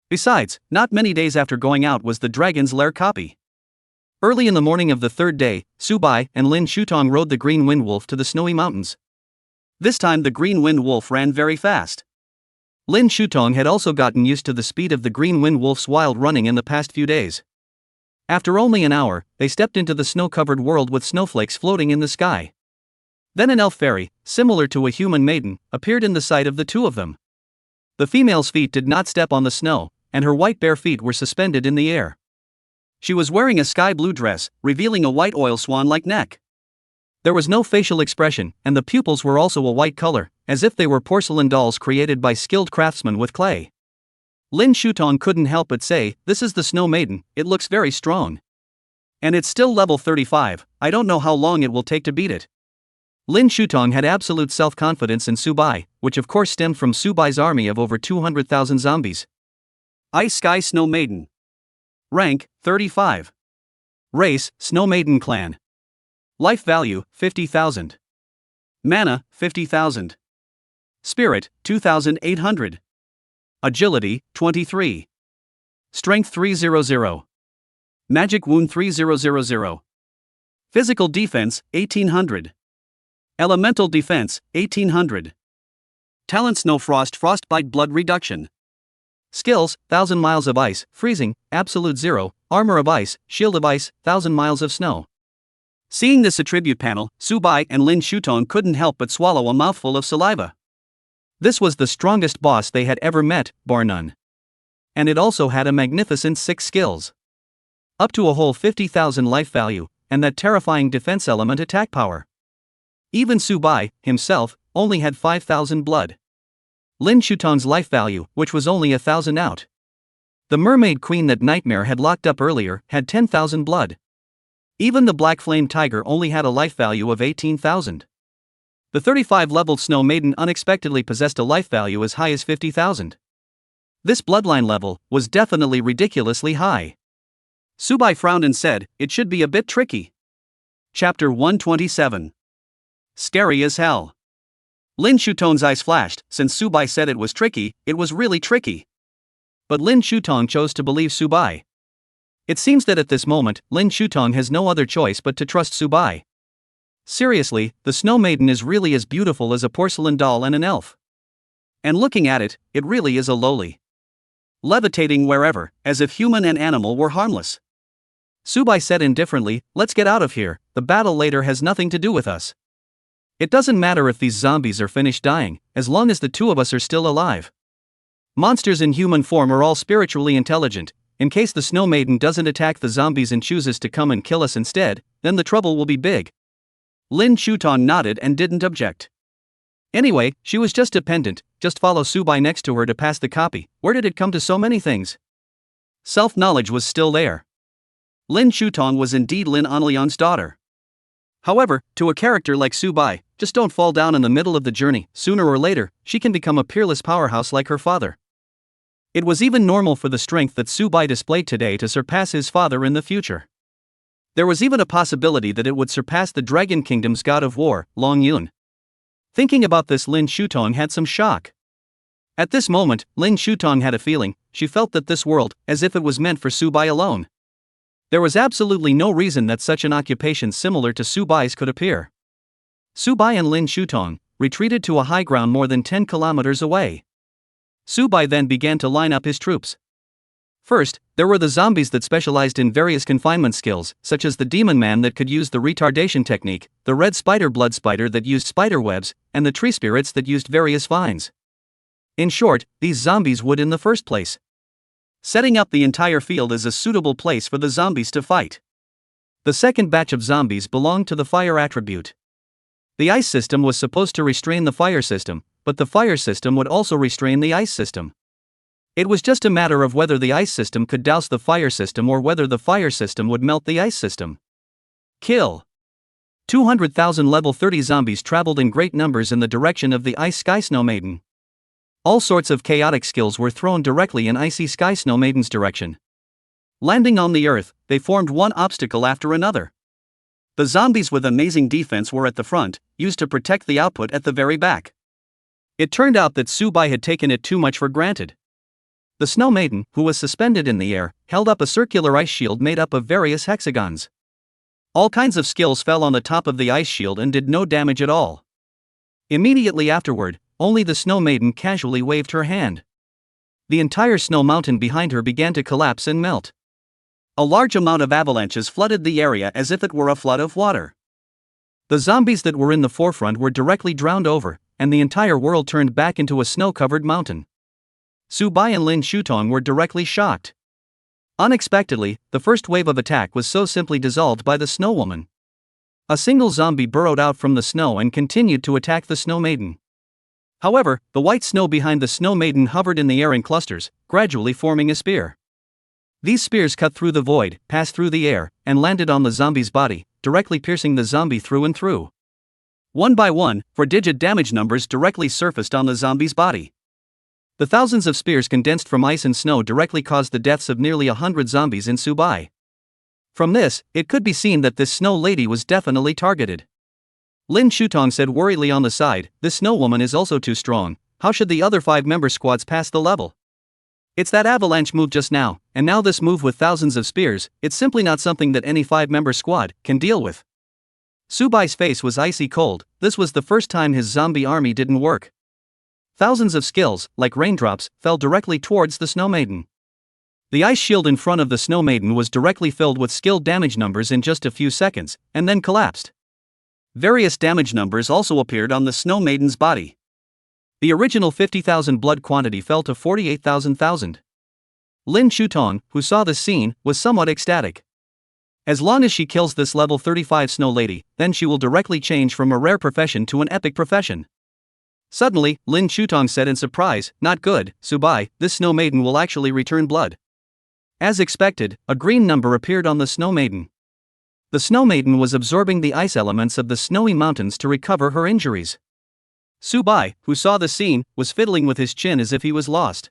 A: Besides, not many days after going out was the Dragon's Lair copy. Early in the morning of the 3rd day, Subai and Lin Shutong rode the Green Wind Wolf to the snowy mountains. This time the Green Wind Wolf ran very fast. Lin Shutong had also gotten used to the speed of the Green Wind Wolf's wild running in the past few days. After only an hour, they stepped into the snow-covered world with snowflakes floating in the sky. Then an elf fairy, similar to a human maiden, appeared in the sight of the two of them. The female's feet did not step on the snow, and her white bare feet were suspended in the air. She was wearing a sky blue dress, revealing a white oil swan-like neck. There was no facial expression, and the pupils were also a white color, as if they were porcelain dolls created by skilled craftsmen with clay. Lin Shutong couldn't help but say, "This is the Snow Maiden, it looks very strong. And it's still level 35, I don't know how long it will take to beat it." Lin Shutong had absolute self-confidence in Subai, which of course stemmed from Subai's army of over 200,000 zombies. Ice Sky Snow Maiden. Rank, 35. Race, Snow Maiden Clan. Life value, 50,000. Mana, 50,000. Spirit, 2,800. Agility, 23. Strength 300. Magic Wound 3000. Physical Defense, 1800. Elemental Defense, 1800. Talent Snow Frost Frostbite Blood Reduction. Skills, 1000 miles of ice, freezing, absolute 0, armor of ice, shield of ice, 1000 miles of snow. Seeing this attribute panel, Subai and Lin Shutong couldn't help but swallow a mouthful of saliva. This was the strongest boss they had ever met, bar none. And it also had a magnificent 6 skills. Up to a whole 50,000 life value, and that terrifying defense element attack power. Even Subai, himself, only had 5,000 blood. Lin Shutong's life value, which was only 1,000 out. The Mermaid Queen that Nightmare had locked up earlier, had 10,000 blood. Even the Black Flame Tiger only had a life value of 18,000. The 35-leveled Snow Maiden unexpectedly possessed a life value as high as 50,000. This bloodline level was definitely ridiculously high. Subai frowned and said, "It should be a bit tricky." Chapter 127. Scary as hell. Lin Shutong's eyes flashed. Since Subai said it was tricky, it was really tricky. But Lin Shutong chose to believe Subai. It seems that at this moment, Lin Shutong has no other choice but to trust Subai. Seriously, the Snow Maiden is really as beautiful as a porcelain doll and an elf. And looking at it, it really is a loli. levitating wherever, as if human and animal were harmless. Subai said indifferently, "Let's get out of here, the battle later has nothing to do with us. It doesn't matter if these zombies are finished dying, as long as the two of us are still alive. Monsters in human form are all spiritually intelligent. In case the Snow Maiden doesn't attack the zombies and chooses to come and kill us instead, then the trouble will be big." Lin Shutong nodded and didn't object. Anyway, she was just dependent, just follow Subai next to her to pass the copy. Where did it come to so many things? Self-knowledge was still there. Lin Shutong was indeed Lin Anliang's daughter. However, to a character like Subai, just don't fall down in the middle of the journey. Sooner or later, she can become a peerless powerhouse like her father. It was even normal for the strength that Subai displayed today to surpass his father in the future. There was even a possibility that it would surpass the Dragon Kingdom's god of war, Long Yun. Thinking about this, Lin Shutong had some shock. At this moment, Lin Shutong had a feeling, she felt that this world, as if it was meant for Subai alone. There was absolutely no reason that such an occupation similar to Subai's could appear. Subai and Lin Shutong retreated to a high ground more than 10 kilometers away. Subai then began to line up his troops. First, there were the zombies that specialized in various confinement skills, such as the demon man that could use the retardation technique, the red spider blood spider that used spider webs, and the tree spirits that used various vines. In short, these zombies would in the first place setting up the entire field as a suitable place for the zombies to fight. The second batch of zombies belonged to the fire attribute. The ice system was supposed to restrain the fire system, but the fire system would also restrain the ice system. It was just a matter of whether the ice system could douse the fire system or whether the fire system would melt the ice system. Kill. 200,000 level 30 zombies traveled in great numbers in the direction of the Ice Sky Snow Maiden. All sorts of chaotic skills were thrown directly in Icy Sky Snow Maiden's direction. Landing on the earth, they formed one obstacle after another. The zombies with amazing defense were at the front, used to protect the output at the very back. It turned out that Subai had taken it too much for granted. The Snow Maiden, who was suspended in the air, held up a circular ice shield made up of various hexagons. All kinds of skills fell on the top of the ice shield and did no damage at all. Immediately afterward, only the Snow Maiden casually waved her hand. The entire snow mountain behind her began to collapse and melt. A large amount of avalanches flooded the area as if it were a flood of water. The zombies that were in the forefront were directly drowned over, and the entire world turned back into a snow-covered mountain. Subai and Lin Shutong were directly shocked. Unexpectedly, the first wave of attack was so simply dissolved by the Snow Woman. A single zombie burrowed out from the snow and continued to attack the Snow Maiden. However, the white snow behind the Snow Maiden hovered in the air in clusters, gradually forming a spear. These spears cut through the void, passed through the air, and landed on the zombie's body, directly piercing the zombie through and through. One by one, 4-digit damage numbers directly surfaced on the zombie's body. The thousands of spears condensed from ice and snow directly caused the deaths of nearly 100 zombies in Subai. From this, it could be seen that this Snow Lady was definitely targeted. Lin Shutong said worriedly on the side, "This Snow Woman is also too strong. How should the other 5-member squads pass the level? It's that avalanche move just now, and now this move with thousands of spears. It's simply not something that any 5-member squad can deal with." Subai's face was icy cold. This was the first time his zombie army didn't work. Thousands of skills, like raindrops, fell directly towards the Snow Maiden. The ice shield in front of the Snow Maiden was directly filled with skill damage numbers in just a few seconds, and then collapsed. Various damage numbers also appeared on the Snow Maiden's body. The original 50,000 blood quantity fell to 48,000. Lin Shutong, who saw this scene, was somewhat ecstatic. As long as she kills this level 35 Snow Lady, then she will directly change from a rare profession to an epic profession. Suddenly, Lin Shutong said in surprise, "Not good, Subai, this Snow Maiden will actually return blood." As expected, a green number appeared on the Snow Maiden. The Snow Maiden was absorbing the ice elements of the snowy mountains to recover her injuries. Subai, who saw the scene, was fiddling with his chin as if he was lost.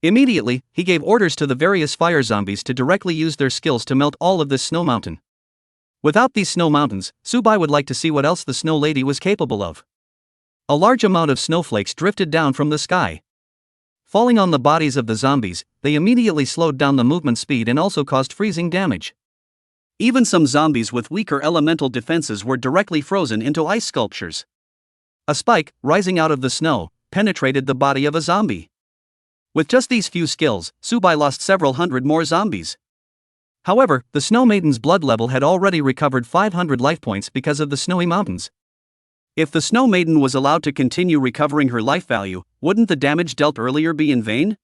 A: Immediately, he gave orders to the various fire zombies to directly use their skills to melt all of this snow mountain. Without these snow mountains, Subai would like to see what else the Snow Lady was capable of. A large amount of snowflakes drifted down from the sky. Falling on the bodies of the zombies, they immediately slowed down the movement speed and also caused freezing damage. Even some zombies with weaker elemental defenses were directly frozen into ice sculptures. A spike, rising out of the snow, penetrated the body of a zombie. With just these few skills, Subai lost several hundred more zombies. However, the Snow Maiden's blood level had already recovered 500 life points because of the snowy mountains. If the Snow Maiden was allowed to continue recovering her life value, wouldn't the damage dealt earlier be in vain?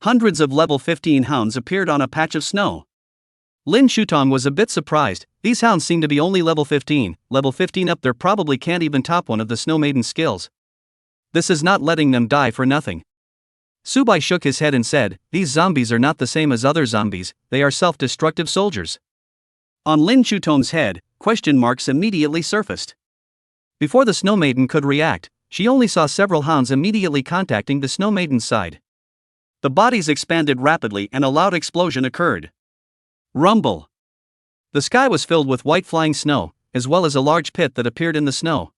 A: Hundreds of level 15 hounds appeared on a patch of snow. Lin Shutong was a bit surprised. These hounds seem to be only level 15 up, there probably can't even top one of the Snow Maiden's skills. This is not letting them die for nothing. Subai shook his head and said, "These zombies are not the same as other zombies, they are self-destructive soldiers." On Lin Shutong's head, question marks immediately surfaced. Before the Snow Maiden could react, she only saw several hounds immediately contacting the Snow Maiden's side. The bodies expanded rapidly and a loud explosion occurred. Rumble. The sky was filled with white flying snow, as well as a large pit that appeared in the snow.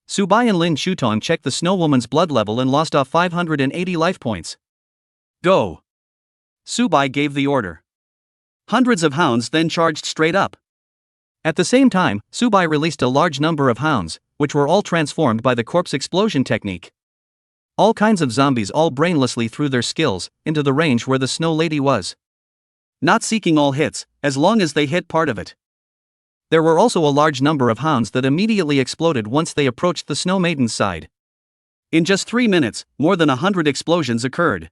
A: Subai and Lin Shutong checked the Snow Woman's blood level and lost off 580 life points. Go! Subai gave the order. Hundreds of hounds then charged straight up. At the same time, Subai released a large number of hounds, which were all transformed by the corpse explosion technique. All kinds of zombies all brainlessly threw their skills into the range where the Snow Lady was. Not seeking all hits, as long as they hit part of it. There were also a large number of hounds that immediately exploded once they approached the Snow Maiden's side. In just 3 minutes, more than 100 explosions occurred.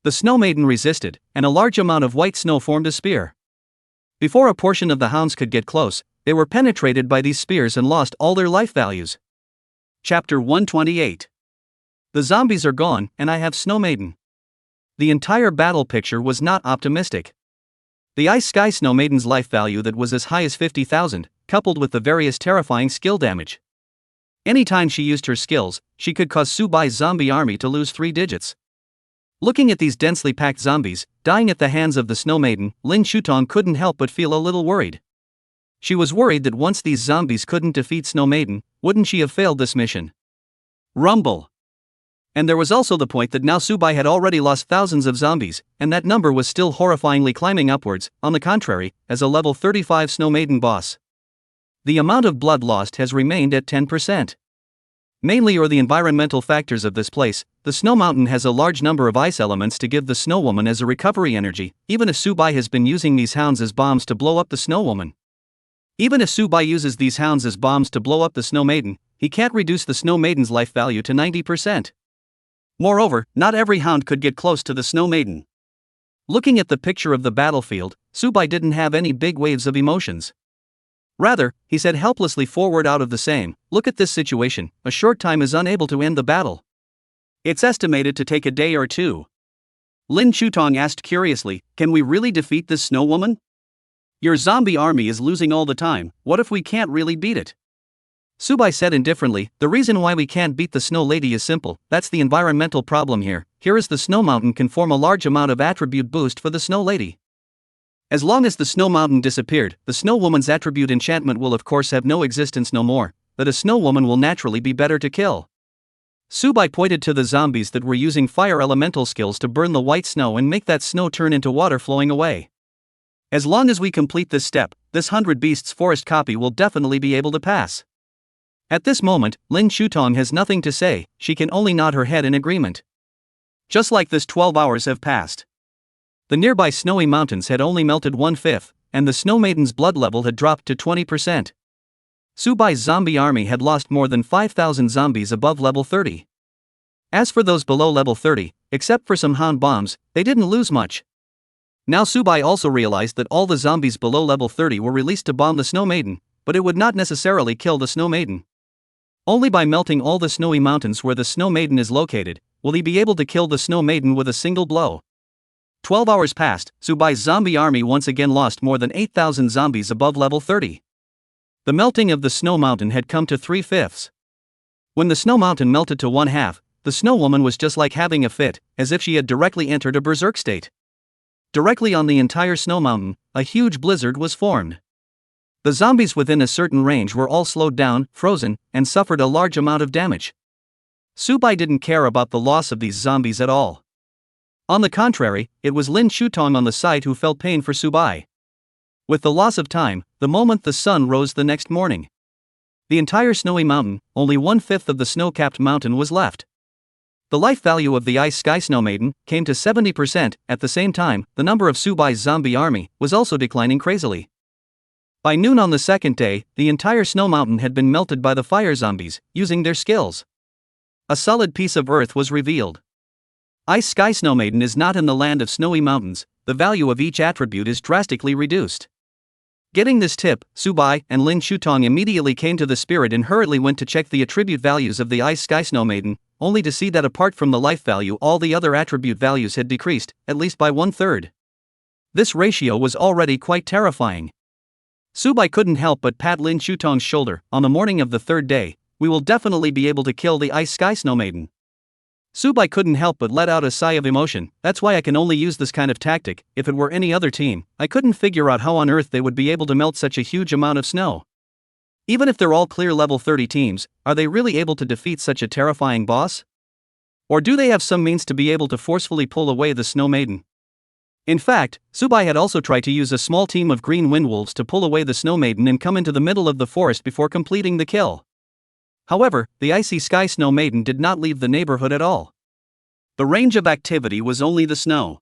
A: The Snow Maiden resisted, and a large amount of white snow formed a spear. Before a portion of the hounds could get close, they were penetrated by these spears and lost all their life values. Chapter 128. The zombies are gone, and I have Snow Maiden. The entire battle picture was not optimistic. The Ice Sky Snow Maiden's life value that was as high as 50,000, coupled with the various terrifying skill damage. Anytime she used her skills, she could cause Subai's zombie army to lose 3 digits. Looking at these densely packed zombies, dying at the hands of the Snow Maiden, Lin Shutong couldn't help but feel a little worried. She was worried that once these zombies couldn't defeat Snow Maiden, wouldn't she have failed this mission? Rumble. And there was also the point that now Subai had already lost thousands of zombies, and that number was still horrifyingly climbing upwards, on the contrary, as a level 35 Snow Maiden boss. The amount of blood lost has remained at 10%. Mainly or the environmental factors of this place, the Snow Mountain has a large number of ice elements to give the Snow Woman as a recovery energy, even if Subai has been using these hounds as bombs to blow up the Snow Woman. Even if Subai uses these hounds as bombs to blow up the Snow Maiden, he can't reduce the Snow Maiden's life value to 90%. Moreover, not every hound could get close to the Snow Maiden. Looking at the picture of the battlefield, Subai didn't have any big waves of emotions. Rather, he said helplessly forward out of the same, "Look at this situation, a short time is unable to end the battle. It's estimated to take a day or 2. Lin Shutong asked curiously, "Can we really defeat this Snow Woman? Your zombie army is losing all the time, what if we can't really beat it?" Subai said indifferently, "The reason why we can't beat the Snow Lady is simple, that's the environmental problem here. Here is the Snow Mountain can form a large amount of attribute boost for the Snow Lady. As long as the Snow Mountain disappeared, the Snow Woman's attribute enchantment will of course have no existence no more, but a Snow Woman will naturally be better to kill." Subai pointed to the zombies that were using fire elemental skills to burn the white snow and make that snow turn into water flowing away. As long as we complete this step, this 100 Beasts Forest copy will definitely be able to pass. At this moment, Lin Shutong has nothing to say, she can only nod her head in agreement. Just like this 12 hours have passed. The nearby snowy mountains had only melted 1/5, and the Snow Maiden's blood level had dropped to 20%. Subai's zombie army had lost more than 5,000 zombies above level 30. As for those below level 30, except for some hound bombs, they didn't lose much. Now Subai also realized that all the zombies below level 30 were released to bomb the Snow Maiden, but it would not necessarily kill the Snow Maiden. Only by melting all the snowy mountains where the Snow Maiden is located, will he be able to kill the Snow Maiden with a single blow. 12 hours passed, Subai's zombie army once again lost more than 8,000 zombies above level 30. The melting of the Snow Mountain had come to 3/5. When the Snow Mountain melted to 1/2, the Snow Woman was just like having a fit, as if she had directly entered a berserk state. Directly on the entire Snow Mountain, a huge blizzard was formed. The zombies within a certain range were all slowed down, frozen, and suffered a large amount of damage. Subai didn't care about the loss of these zombies at all. On the contrary, it was Lin Shutong on the side who felt pain for Subai. With the loss of time, the moment the sun rose the next morning, the entire snowy mountain, only 1/5 of the snow-capped mountain was left. The life value of the Ice Sky Snow Maiden came to 70%. At the same time, the number of Subai's zombie army was also declining crazily. By noon on the second day, the entire snow mountain had been melted by the fire zombies, using their skills. A solid piece of earth was revealed. Ice Sky Snow Maiden is not in the land of snowy mountains. The value of each attribute is drastically reduced. Getting this tip, Subai and Lin Shutong immediately came to the spirit and hurriedly went to check the attribute values of the Ice Sky Snow Maiden, only to see that apart from the life value all the other attribute values had decreased, at least by 1/3. This ratio was already quite terrifying. Subai couldn't help but pat Lin Shutong's shoulder. On the morning of the third day, we will definitely be able to kill the Ice Sky Snow Maiden. Subai couldn't help but let out a sigh of emotion. That's why I can only use this kind of tactic. If it were any other team, I couldn't figure out how on earth they would be able to melt such a huge amount of snow. Even if they're all clear level 30 teams, are they really able to defeat such a terrifying boss? Or do they have some means to be able to forcefully pull away the Snow Maiden? In fact, Subai had also tried to use a small team of green windwolves to pull away the Snow Maiden and come into the middle of the forest before completing the kill. However, the Icy Sky Snow Maiden did not leave the neighborhood at all. The range of activity was only the snow.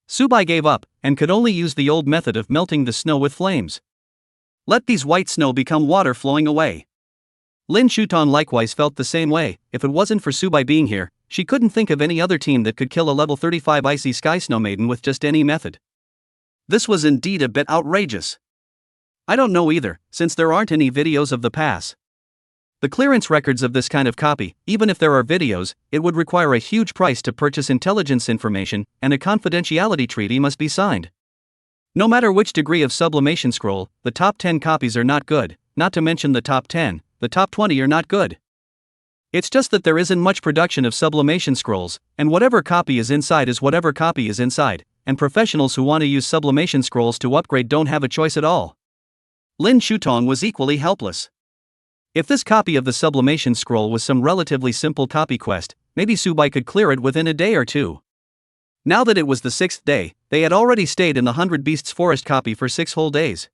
A: Subai gave up, and could only use the old method of melting the snow with flames. Let these white snow become water flowing away. Lin Shutong likewise felt the same way. If it wasn't for Subai being here, she couldn't think of any other team that could kill a level 35 Icy Sky Snow Maiden with just any method. This was indeed a bit outrageous. I don't know either, since there aren't any videos of the pass. The clearance records of this kind of copy, even if there are videos, it would require a huge price to purchase intelligence information, and a confidentiality treaty must be signed. No matter which degree of sublimation scroll, the top 10 copies are not good, not to mention the top 10, the top 20 are not good. It's just that there isn't much production of sublimation scrolls, and whatever copy is inside is whatever copy is inside, and professionals who want to use sublimation scrolls to upgrade don't have a choice at all. Lin Shutong was equally helpless. If this copy of the sublimation scroll was some relatively simple copy quest, maybe Subai could clear it within a day or two. Now that it was the 6th day, they had already stayed in the 100 Beasts Forest copy for 6 whole days.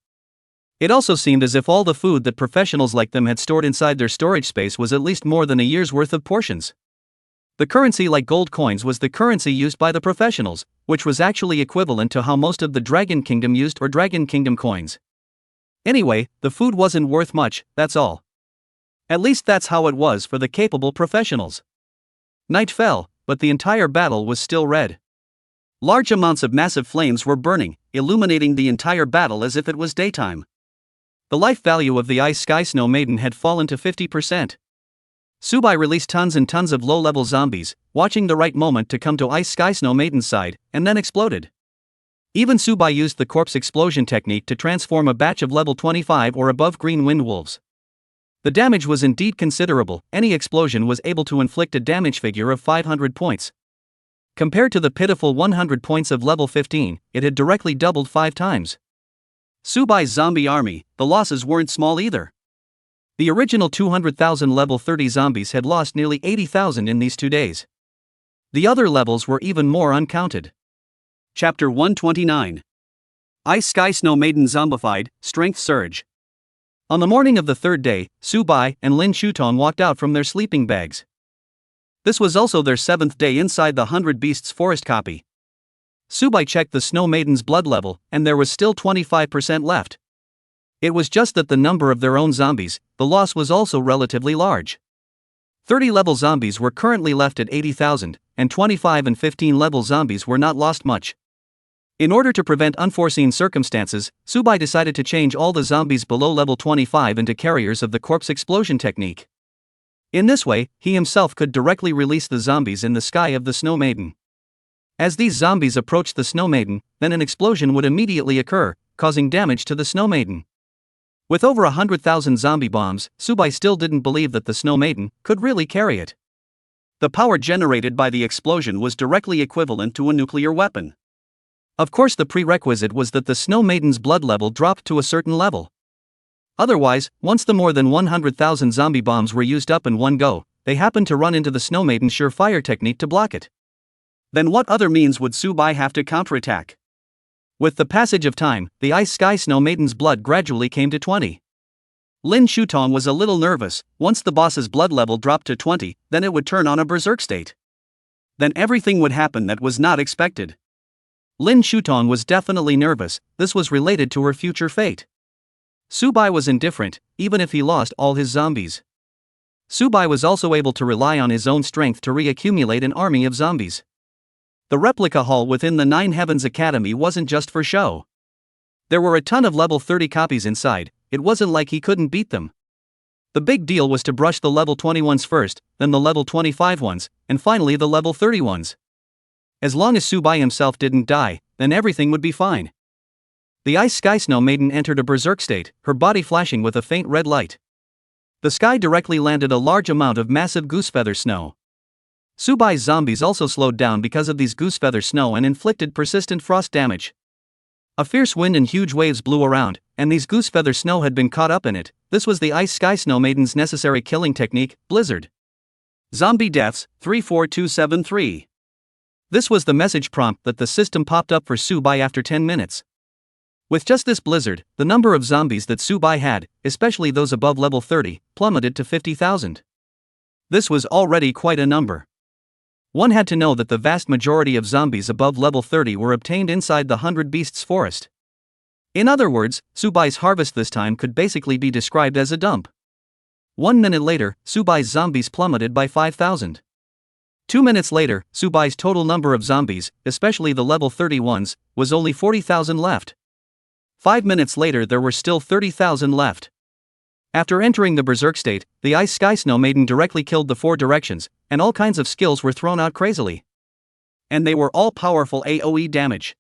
A: It also seemed as if all the food that professionals like them had stored inside their storage space was at least more than a year's worth of portions. The currency, like gold coins, was the currency used by the professionals, which was actually equivalent to how most of the Dragon Kingdom used or Dragon Kingdom coins. Anyway, the food wasn't worth much, that's all. At least that's how it was for the capable professionals. Night fell, but the entire battle was still red. Large amounts of massive flames were burning, illuminating the entire battle as if it was daytime. The life value of the Ice Sky Snow Maiden had fallen to 50%. Subai released tons and tons of low-level zombies, watching the right moment to come to Ice Sky Snow Maiden's side, and then exploded. Even Subai used the corpse explosion technique to transform a batch of level 25 or above green windwolves. The damage was indeed considerable. Any explosion was able to inflict a damage figure of 500 points. Compared to the pitiful 100 points of level 15, it had directly doubled 5 times. Subai's zombie army, the losses weren't small either. The original 200,000 level 30 zombies had lost nearly 80,000 in these 2 days. The other levels were even more uncounted. Chapter 129. Ice Sky Snow Maiden zombified, strength surge. On the morning of the 3rd day, Subai and Lin Shutong walked out from their sleeping bags. This was also their 7th day inside the 100 Beasts Forest copy. Subai checked the Snow Maiden's blood level, and there was still 25% left. It was just that the number of their own zombies, the loss was also relatively large. 30 level zombies were currently left at 80,000, and 25 and 15 level zombies were not lost much. In order to prevent unforeseen circumstances, Subai decided to change all the zombies below level 25 into carriers of the corpse explosion technique. In this way, he himself could directly release the zombies in the sky of the Snow Maiden. As these zombies approached the Snow Maiden, then an explosion would immediately occur, causing damage to the Snow Maiden. With over 100,000 zombie bombs, Subai still didn't believe that the Snow Maiden could really carry it. The power generated by the explosion was directly equivalent to a nuclear weapon. Of course, the prerequisite was that the Snow Maiden's blood level dropped to a certain level. Otherwise, once the more than 100,000 zombie bombs were used up in one go, they happened to run into the Snow Maiden's surefire technique to block it. Then what other means would Subai have to counterattack? With the passage of time, the Ice Sky Snow Maiden's blood gradually came to 20. Lin Shutong was a little nervous. Once the boss's blood level dropped to 20, then it would turn on a berserk state. Then everything would happen that was not expected. Lin Shutong was definitely nervous, this was related to her future fate. Subai was indifferent, even if he lost all his zombies. Subai was also able to rely on his own strength to reaccumulate an army of zombies. The replica hall within the Nine Heavens Academy wasn't just for show. There were a ton of level 30 copies inside, it wasn't like he couldn't beat them. The big deal was to brush the level 20 ones first, then the level 25 ones, and finally the level 30 ones. As long as Subai himself didn't die, then everything would be fine. The Ice Sky Snow Maiden entered a berserk state, her body flashing with a faint red light. The sky directly landed a large amount of massive goosefeather snow. Subai's zombies also slowed down because of these goosefeather snow and inflicted persistent frost damage. A fierce wind and huge waves blew around, and these goosefeather snow had been caught up in it. This was the Ice Sky Snow Maiden's necessary killing technique, Blizzard. Zombie deaths, 34273. This was the message prompt that the system popped up for Subai after 10 minutes. With just this blizzard, the number of zombies that Subai had, especially those above level 30, plummeted to 50,000. This was already quite a number. One had to know that the vast majority of zombies above level 30 were obtained inside the 100 Beasts forest. In other words, Subai's harvest this time could basically be described as a dump. 1 minute later, Subai's zombies plummeted by 5,000. 2 minutes later, Subai's total number of zombies, especially the level 30 ones, was only 40,000 left. 5 minutes later there were still 30,000 left. After entering the berserk state, the Ice Sky Snow Maiden directly killed the 4 directions, and all kinds of skills were thrown out crazily. And they were all powerful AoE damage.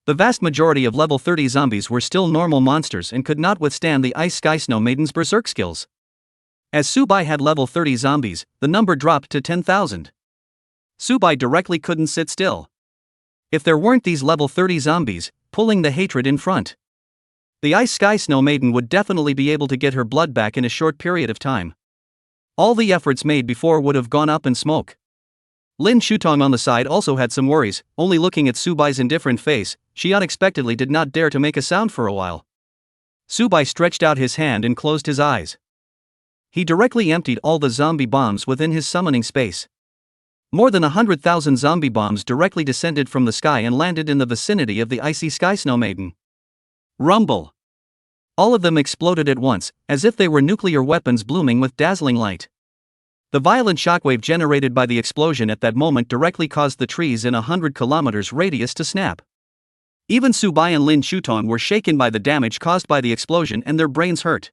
A: The vast majority of level 30 zombies were still normal monsters and could not withstand the Ice Sky Snow Maiden's berserk skills. As Subai had level 30 zombies, the number dropped to 10,000. Subai directly couldn't sit still. If there weren't these level 30 zombies, pulling the hatred in front, the Ice Sky Snow Maiden would definitely be able to get her blood back in a short period of time. All the efforts made before would have gone up in smoke. Lin Shutong on the side also had some worries, only looking at Subai's indifferent face, she unexpectedly did not dare to make a sound for a while. Subai stretched out his hand and closed his eyes. He directly emptied all the zombie bombs within his summoning space. More than 100,000 zombie bombs directly descended from the sky and landed in the vicinity of the Icy Sky Snow Maiden. Rumble! All of them exploded at once, as if they were nuclear weapons blooming with dazzling light. The violent shockwave generated by the explosion at that moment directly caused the trees in 100 kilometers radius to snap. Even Subai and Lin Shutong were shaken by the damage caused by the explosion and their brains hurt.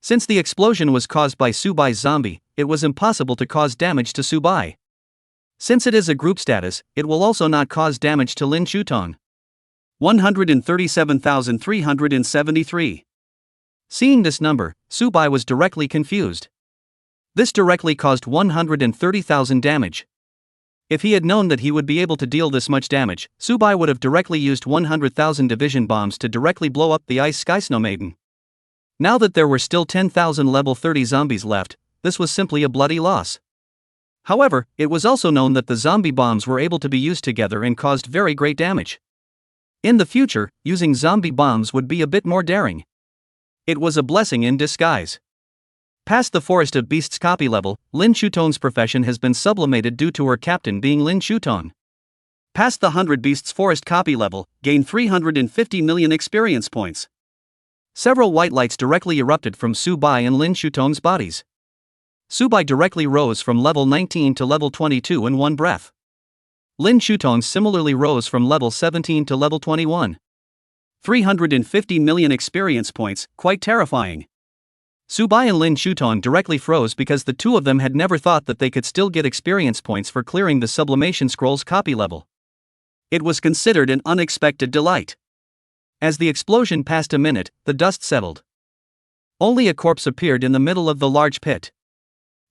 A: Since the explosion was caused by Subai's zombie, it was impossible to cause damage to Subai. Since it is a group status, it will also not cause damage to Lin Shutong. 137,373. Seeing this number, Subai was directly confused. This directly caused 130,000 damage. If he had known that he would be able to deal this much damage, Subai would have directly used 100,000 division bombs to directly blow up the Ice Sky Snow Maiden. Now that there were still 10,000 level 30 zombies left, this was simply a bloody loss. However, it was also known that the zombie bombs were able to be used together and caused very great damage. In the future, using zombie bombs would be a bit more daring. It was a blessing in disguise. Past the Forest of Beasts copy level, Lin Shutong's profession has been sublimated due to her captain being Lin Shutong. Past the 100 Beasts Forest copy level, gain 350 million experience points. Several white lights directly erupted from Subai and Lin Shutong's bodies. Subai directly rose from level 19 to level 22 in one breath. Lin Shutong similarly rose from level 17 to level 21. 350 million experience points, quite terrifying. Subai and Lin Shutong directly froze because the two of them had never thought that they could still get experience points for clearing the Sublimation Scrolls copy level. It was considered an unexpected delight. As the explosion passed a minute, the dust settled. Only a corpse appeared in the middle of the large pit.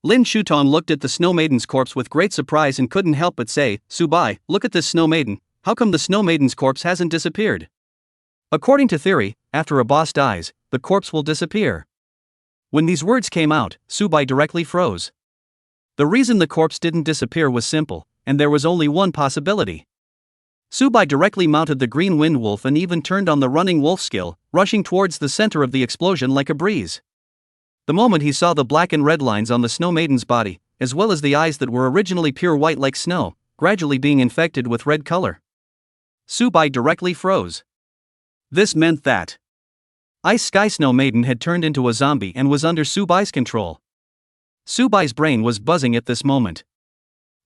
A: Lin Shutong looked at the Snow Maiden's corpse with great surprise and couldn't help but say, "Subai, look at this Snow Maiden, how come the Snow Maiden's corpse hasn't disappeared?" According to theory, after a boss dies, the corpse will disappear. When these words came out, Subai directly froze. The reason the corpse didn't disappear was simple, and there was only one possibility. Subai directly mounted the Green Wind Wolf and even turned on the Running Wolf skill, rushing towards the center of the explosion like a breeze. The moment he saw the black and red lines on the Snow Maiden's body, as well as the eyes that were originally pure white like snow, gradually being infected with red color. Subai directly froze. This meant that Ice Sky Snow Maiden had turned into a zombie and was under Subai's control. Subai's brain was buzzing at this moment.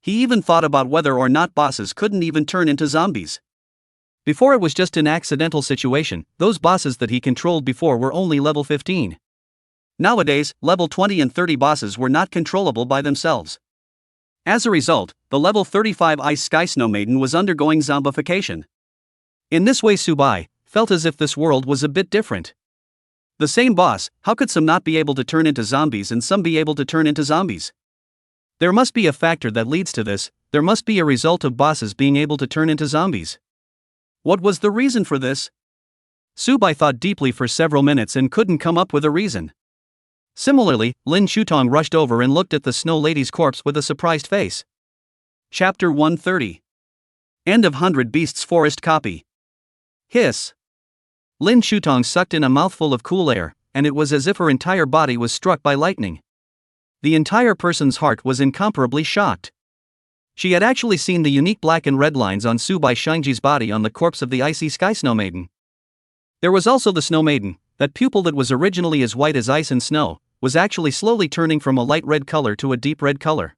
A: He even thought about whether or not bosses couldn't even turn into zombies. Before it was just an accidental situation, those bosses that he controlled before were only level 15. Nowadays, level 20 and 30 bosses were not controllable by themselves. As a result, the level 35 Ice Sky Snow Maiden was undergoing zombification. In this way, Subai felt as if this world was a bit different. The same boss, how could some not be able to turn into zombies and some be able to turn into zombies? There must be a factor that leads to this, there must be a result of bosses being able to turn into zombies. What was the reason for this? Subai thought deeply for several minutes and couldn't come up with a reason. Similarly, Lin Shutong rushed over and looked at the Snow Lady's corpse with a surprised face. Chapter 130. End of 100 Beasts Forest copy. Hiss. Lin Shutong sucked in a mouthful of cool air, and it was as if her entire body was struck by lightning. The entire person's heart was incomparably shocked. She had actually seen the unique black and red lines on Subai Shangji's body on the corpse of the Icy Sky Snow Maiden. There was also the Snow Maiden, that pupil that was originally as white as ice and snow, was actually slowly turning from a light red color to a deep red color.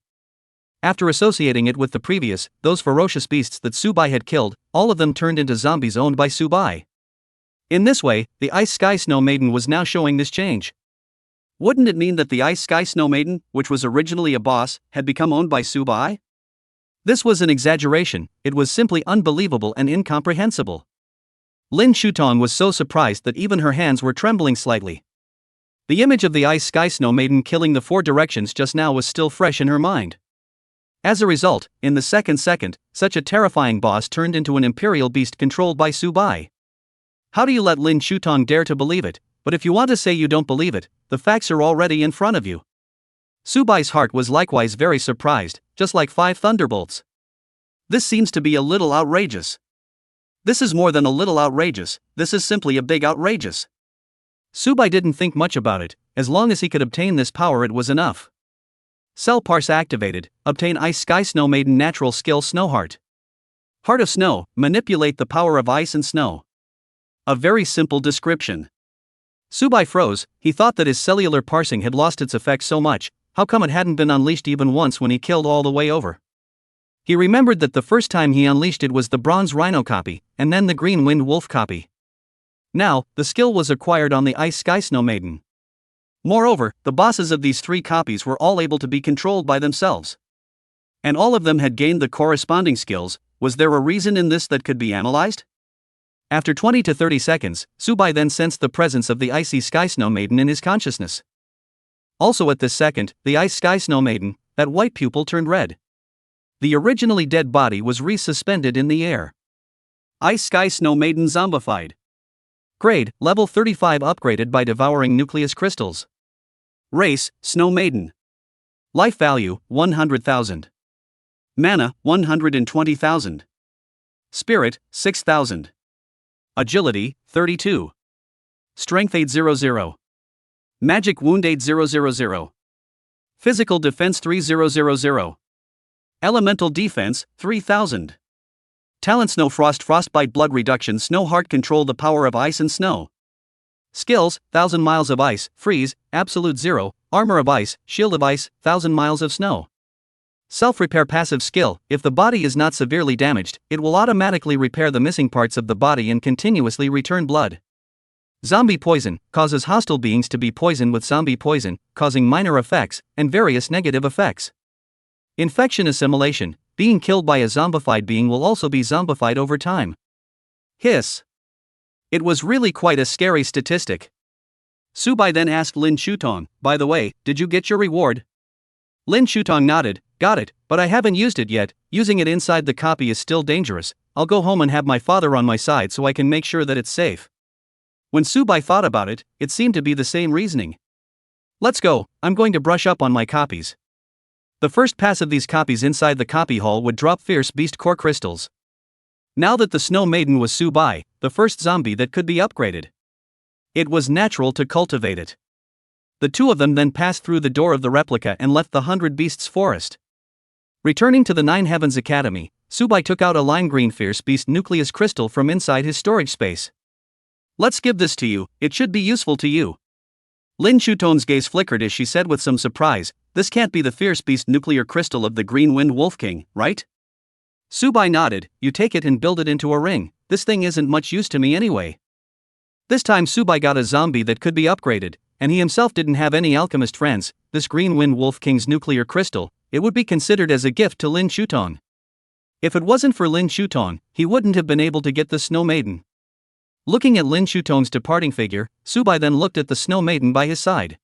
A: After associating it with the previous, those ferocious beasts that Subai had killed, all of them turned into zombies owned by Subai. In this way, the Ice Sky Snow Maiden was now showing this change. Wouldn't it mean that the Ice Sky Snow Maiden, which was originally a boss, had become owned by Subai? This was an exaggeration, it was simply unbelievable and incomprehensible. Lin Shutong was so surprised that even her hands were trembling slightly. The image of the Ice Sky Snow Maiden killing the four directions just now was still fresh in her mind. As a result, in the second, such a terrifying boss turned into an imperial beast controlled by Subai. How do you let Lin Shutong dare to believe it? But if you want to say you don't believe it, the facts are already in front of you. Subai's heart was likewise very surprised, just like 5 thunderbolts. This seems to be a little outrageous. This is more than a little outrageous, this is simply a big outrageous. Subai didn't think much about it, as long as he could obtain this power it was enough. Cell parse activated, obtain Ice Sky Snow Maiden natural skill Snow Heart. Heart of Snow, manipulate the power of ice and snow. A very simple description. Subai froze, he thought that his cellular parsing had lost its effect so much, how come it hadn't been unleashed even once when he killed all the way over? He remembered that the first time he unleashed it was the Bronze Rhino copy, and then the Green Wind Wolf copy. Now, the skill was acquired on the Ice Sky Snow Maiden. Moreover, the bosses of these 3 copies were all able to be controlled by themselves. And all of them had gained the corresponding skills. Was there a reason in this that could be analyzed? After 20 to 30 seconds, Subai then sensed the presence of the Icy Sky Snow Maiden in his consciousness. Also at this second, the Ice Sky Snow Maiden, that white pupil turned red. The originally dead body was resuspended in the air. Ice Sky Snow Maiden zombified. Grade, level 35 upgraded by devouring nucleus crystals. Race, Snow Maiden. Life value, 100,000. Mana, 120,000. Spirit, 6,000. Agility, 32. Strength 800. Magic Wound 8,000. Physical Defense 3,000. Elemental Defense, 3,000. Talent Snow Frost Frostbite Blood Reduction Snow Heart Control the power of ice and snow. Skills, 1000 miles of ice, freeze, absolute 0, armor of ice, shield of ice, 1000 miles of snow. Self-repair passive skill, if the body is not severely damaged, it will automatically repair the missing parts of the body and continuously return blood. Zombie poison, causes hostile beings to be poisoned with zombie poison, causing minor effects, and various negative effects. Infection assimilation, being killed by a zombified being will also be zombified over time. Hiss. It was really quite a scary statistic. Subai then asked Lin Shutong, by the way, did you get your reward? Lin Shutong nodded, got it, but I haven't used it yet, using it inside the copy is still dangerous, I'll go home and have my father on my side so I can make sure that it's safe. When Subai thought about it, it seemed to be the same reasoning. Let's go, I'm going to brush up on my copies. The first pass of these copies inside the copy hall would drop fierce beast core crystals. Now that the Snow Maiden was Subai, the first zombie that could be upgraded. It was natural to cultivate it. The two of them then passed through the door of the replica and left the 100 Beasts forest. Returning to the Nine Heavens Academy, Subai took out a lime green fierce beast nucleus crystal from inside his storage space. "Let's give this to you, it should be useful to you." Lin Shuton's gaze flickered as she said with some surprise, "This can't be the fierce beast nuclear crystal of the Green Wind Wolf King, right?" Subai nodded. "You take it and build it into a ring, this thing isn't much use to me anyway." This time Subai got a zombie that could be upgraded, and he himself didn't have any alchemist friends. This Green Wind Wolf King's nuclear crystal, it would be considered as a gift to Lin Shuton. If it wasn't for Lin Shuton, he wouldn't have been able to get the Snow Maiden. Looking at Lin Shuton's departing figure, Subai then looked at the Snow Maiden by his side.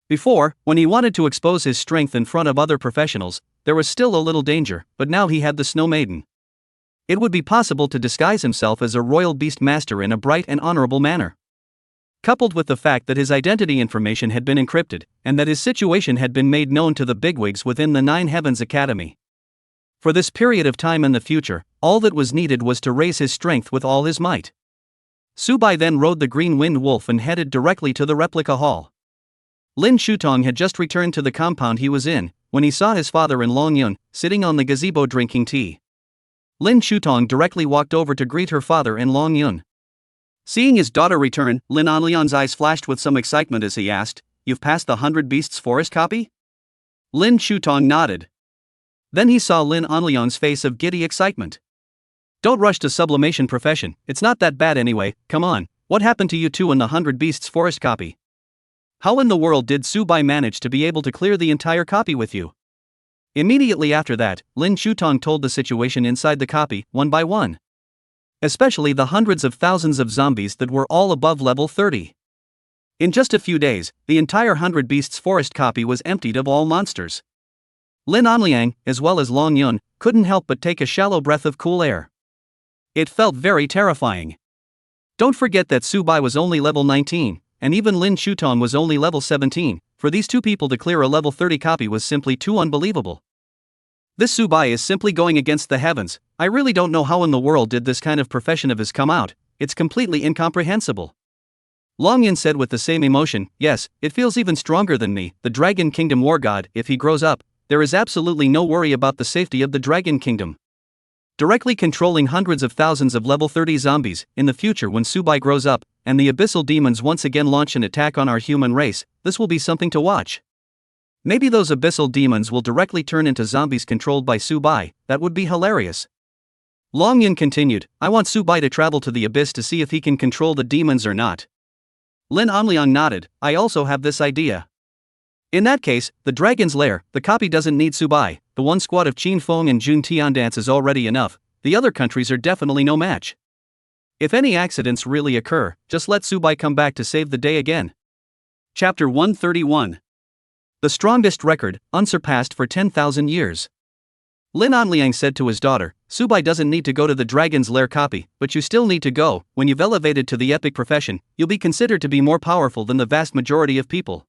A: Before, when he wanted to expose his strength in front of other professionals, there was still a little danger, but now he had the Snow Maiden. It would be possible to disguise himself as a royal beast master in a bright and honorable manner. Coupled with the fact that his identity information had been encrypted, and that his situation had been made known to the bigwigs within the Nine Heavens Academy. For this period of time in the future, all that was needed was to raise his strength with all his might. Subai then rode the Green Wind Wolf and headed directly to the replica hall. Lin Shutong had just returned to the compound he was in, when he saw his father in Long Yun, sitting on the gazebo drinking tea. Lin Shutong directly walked over to greet her father in Long Yun. Seeing his daughter return, Lin Anlian's eyes flashed with some excitement as he asked, "You've passed the 100 Beasts Forest copy?" Lin Shutong nodded. Then he saw Lin Anlian's face of giddy excitement. "Don't rush to sublimation profession, it's not that bad anyway, come on, what happened to you two in the 100 Beasts Forest copy? How in the world did Subai manage to be able to clear the entire copy with you?" Immediately after that, Lin Shutong told the situation inside the copy, one by one. Especially the hundreds of thousands of zombies that were all above level 30. In just a few days, the entire 100 Beasts Forest copy was emptied of all monsters. Lin Anliang, as well as Long Yun, couldn't help but take a shallow breath of cool air. It felt very terrifying. Don't forget that Subai was only level 19, and even Lin Shutong was only level 17, for these two people to clear a level 30 copy was simply too unbelievable. This Subai is simply going against the heavens. I really don't know how in the world did this kind of profession of his come out, it's completely incomprehensible. Long Yun said with the same emotion, "Yes, it feels even stronger than me, the Dragon Kingdom War God. If he grows up, there is absolutely no worry about the safety of the Dragon Kingdom. Directly controlling hundreds of thousands of level 30 zombies, in the future when Subai grows up, and the Abyssal demons once again launch an attack on our human race, this will be something to watch. Maybe those Abyssal demons will directly turn into zombies controlled by Subai, that would be hilarious." Long Yun continued, "I want Subai to travel to the Abyss to see if he can control the demons or not." Lin Anliang nodded, "I also have this idea. In that case, the Dragon's Lair, the copy doesn't need Subai, the one squad of Qin Feng and Jun Tiandance is already enough, the other countries are definitely no match. If any accidents really occur, just let Subai come back to save the day again." Chapter 131. The strongest record, unsurpassed for 10,000 years. Lin Anliang said to his daughter, "Subai doesn't need to go to the Dragon's Lair copy, but you still need to go. When you've elevated to the epic profession, you'll be considered to be more powerful than the vast majority of people.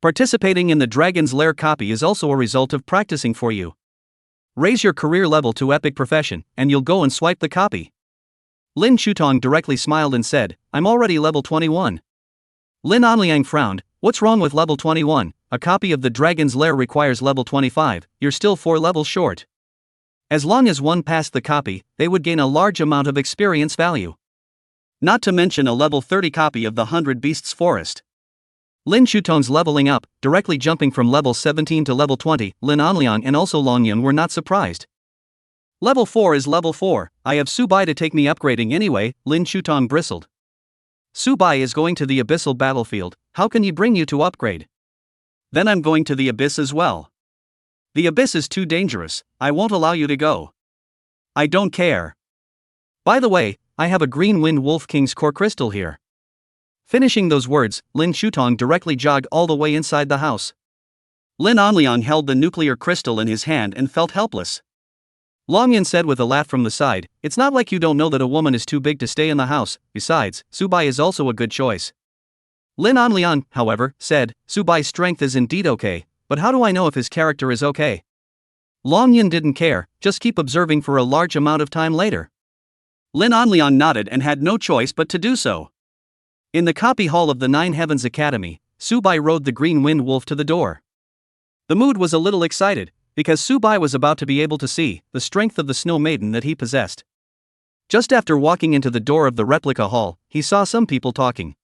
A: Participating in the Dragon's Lair copy is also a result of practicing for you. Raise your career level to epic profession, and you'll go and swipe the copy." Lin Shutong directly smiled and said, "I'm already level 21. Lin Anliang frowned, "What's wrong with level 21? A copy of the Dragon's Lair requires level 25, you're still 4 levels short. As long as one passed the copy, they would gain a large amount of experience value. Not to mention a level 30 copy of the 100 Beasts Forest." Lin Shutong's leveling up, directly jumping from level 17 to level 20, Lin Anliang and also Long Yun were not surprised. "Level 4 is level 4, I have Subai to take me upgrading anyway," Lin Shutong bristled. "Subai is going to the Abyssal battlefield, how can he bring you to upgrade?" "Then I'm going to the Abyss as well. The Abyss is too dangerous, I won't allow you to go." "I don't care. By the way, I have a Green Wind Wolf King's core crystal here." Finishing those words, Lin Shutong directly jogged all the way inside the house. Lin Anliang held the nuclear crystal in his hand and felt helpless. Long Yun said with a laugh from the side, "It's not like you don't know that a woman is too big to stay in the house, besides, Subai is also a good choice." Lin Anliang, however, said, "Subai's strength is indeed okay, but how do I know if his character is okay?" Long Yun didn't care, just keep observing for a large amount of time later. Lin Anliang nodded and had no choice but to do so. In the copy hall of the Nine Heavens Academy, Subai rode the green wind wolf to the door. The mood was a little excited, because Subai was about to be able to see the strength of the snow maiden that he possessed. Just after walking into the door of the replica hall, he saw some people talking.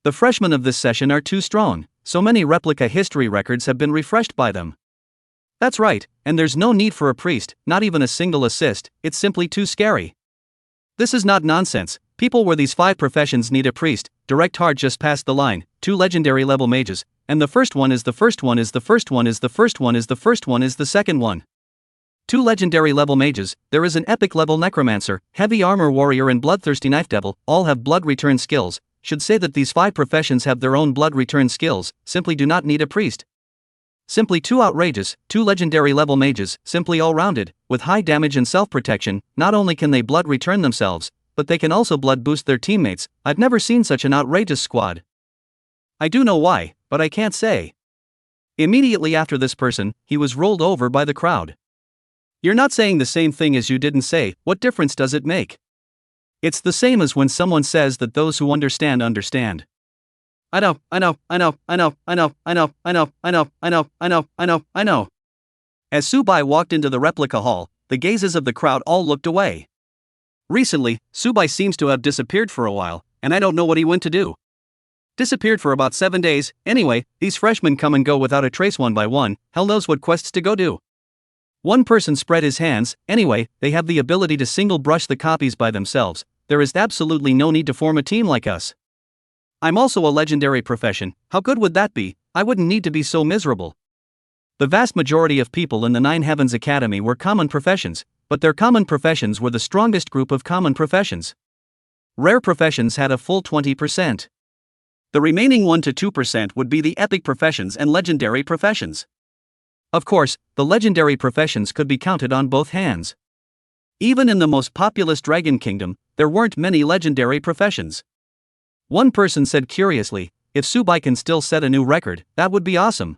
A: The freshmen of this session are too strong, so many replica history records have been refreshed by them. That's right, and there's no need for a priest, not even a single assist, it's simply too scary. This is not nonsense, people where these 5 professions need a priest, direct hard just past the line, 2 legendary level mages, and the first one is the first one is the first one is the first one is the first one is the second one. 2 legendary level mages, there is an epic level necromancer, heavy armor warrior and bloodthirsty knife devil, all have blood return skills, should say that these 5 professions have their own blood return skills, simply do not need a priest. Simply too outrageous, 2 legendary level mages, simply all-rounded, with high damage and self-protection, not only can they blood return themselves, but they can also blood boost their teammates. I've never seen such an outrageous squad. I do know why, but I can't say. Immediately after this person, he was rolled over by the crowd. You're not saying the same thing as you didn't say, what difference does it make? It's the same as when someone says that those who understand understand. I know. As Subai walked into the replica hall, the gazes of the crowd all looked away. Recently, Subai seems to have disappeared for a while, and I don't know what he went to do. Disappeared for about 7 days, anyway, these freshmen come and go without a trace one by one, hell knows what quests to go do. One person spread his hands, anyway, they have the ability to single brush the copies by themselves, there is absolutely no need to form a team like us. I'm also a legendary profession, how good would that be? I wouldn't need to be so miserable. The vast majority of people in the Nine Heavens Academy were common professions, but their common professions were the strongest group of common professions. Rare professions had a full 20%. The remaining 1 to 2% would be the epic professions and legendary professions. Of course, the legendary professions could be counted on both hands. Even in the most populous Dragon Kingdom, there weren't many legendary professions. One person said curiously, if Subai can still set a new record, that would be awesome.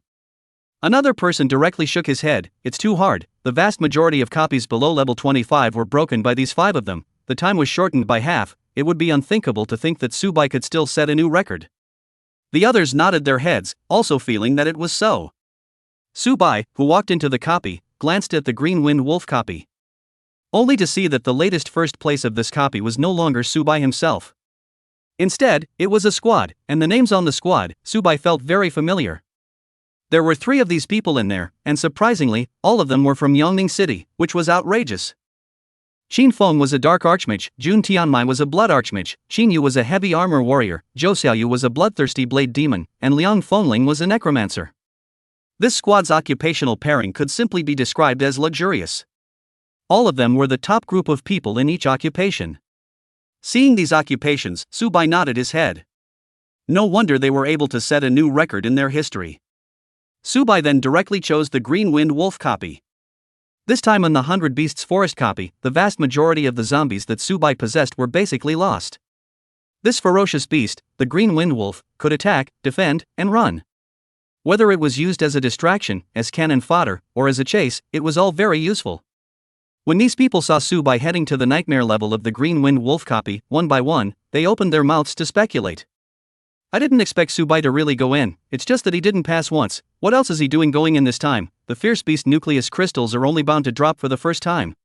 A: Another person directly shook his head, it's too hard, the vast majority of copies below level 25 were broken by these 5 of them, the time was shortened by half, it would be unthinkable to think that Subai could still set a new record. The others nodded their heads, also feeling that it was so. Subai, who walked into the copy, glanced at the Green Wind Wolf copy. Only to see that the latest first place of this copy was no longer Subai himself. Instead, it was a squad, and the names on the squad, Subai felt very familiar. There were 3 of these people in there, and surprisingly, all of them were from Yongning City, which was outrageous. Qin Feng was a dark archmage, Jun Tianmai was a blood archmage, Qin Yu was a heavy armor warrior, Zhou Xiaoyu was a bloodthirsty blade demon, and Liang Fengling was a necromancer. This squad's occupational pairing could simply be described as luxurious. All of them were the top group of people in each occupation. Seeing these occupations, Subai nodded his head. No wonder they were able to set a new record in their history. Subai then directly chose the Green Wind Wolf copy. This time on the 100 Beasts Forest copy, the vast majority of the zombies that Subai possessed were basically lost. This ferocious beast, the Green Wind Wolf, could attack, defend, and run. Whether it was used as a distraction, as cannon fodder, or as a chase, it was all very useful. When these people saw Subai heading to the nightmare level of the Green Wind Wolf copy, one by one, they opened their mouths to speculate. I didn't expect Subai to really go in, it's just that he didn't pass once, what else is he doing going in this time? The fierce beast nucleus crystals are only bound to drop for the first time.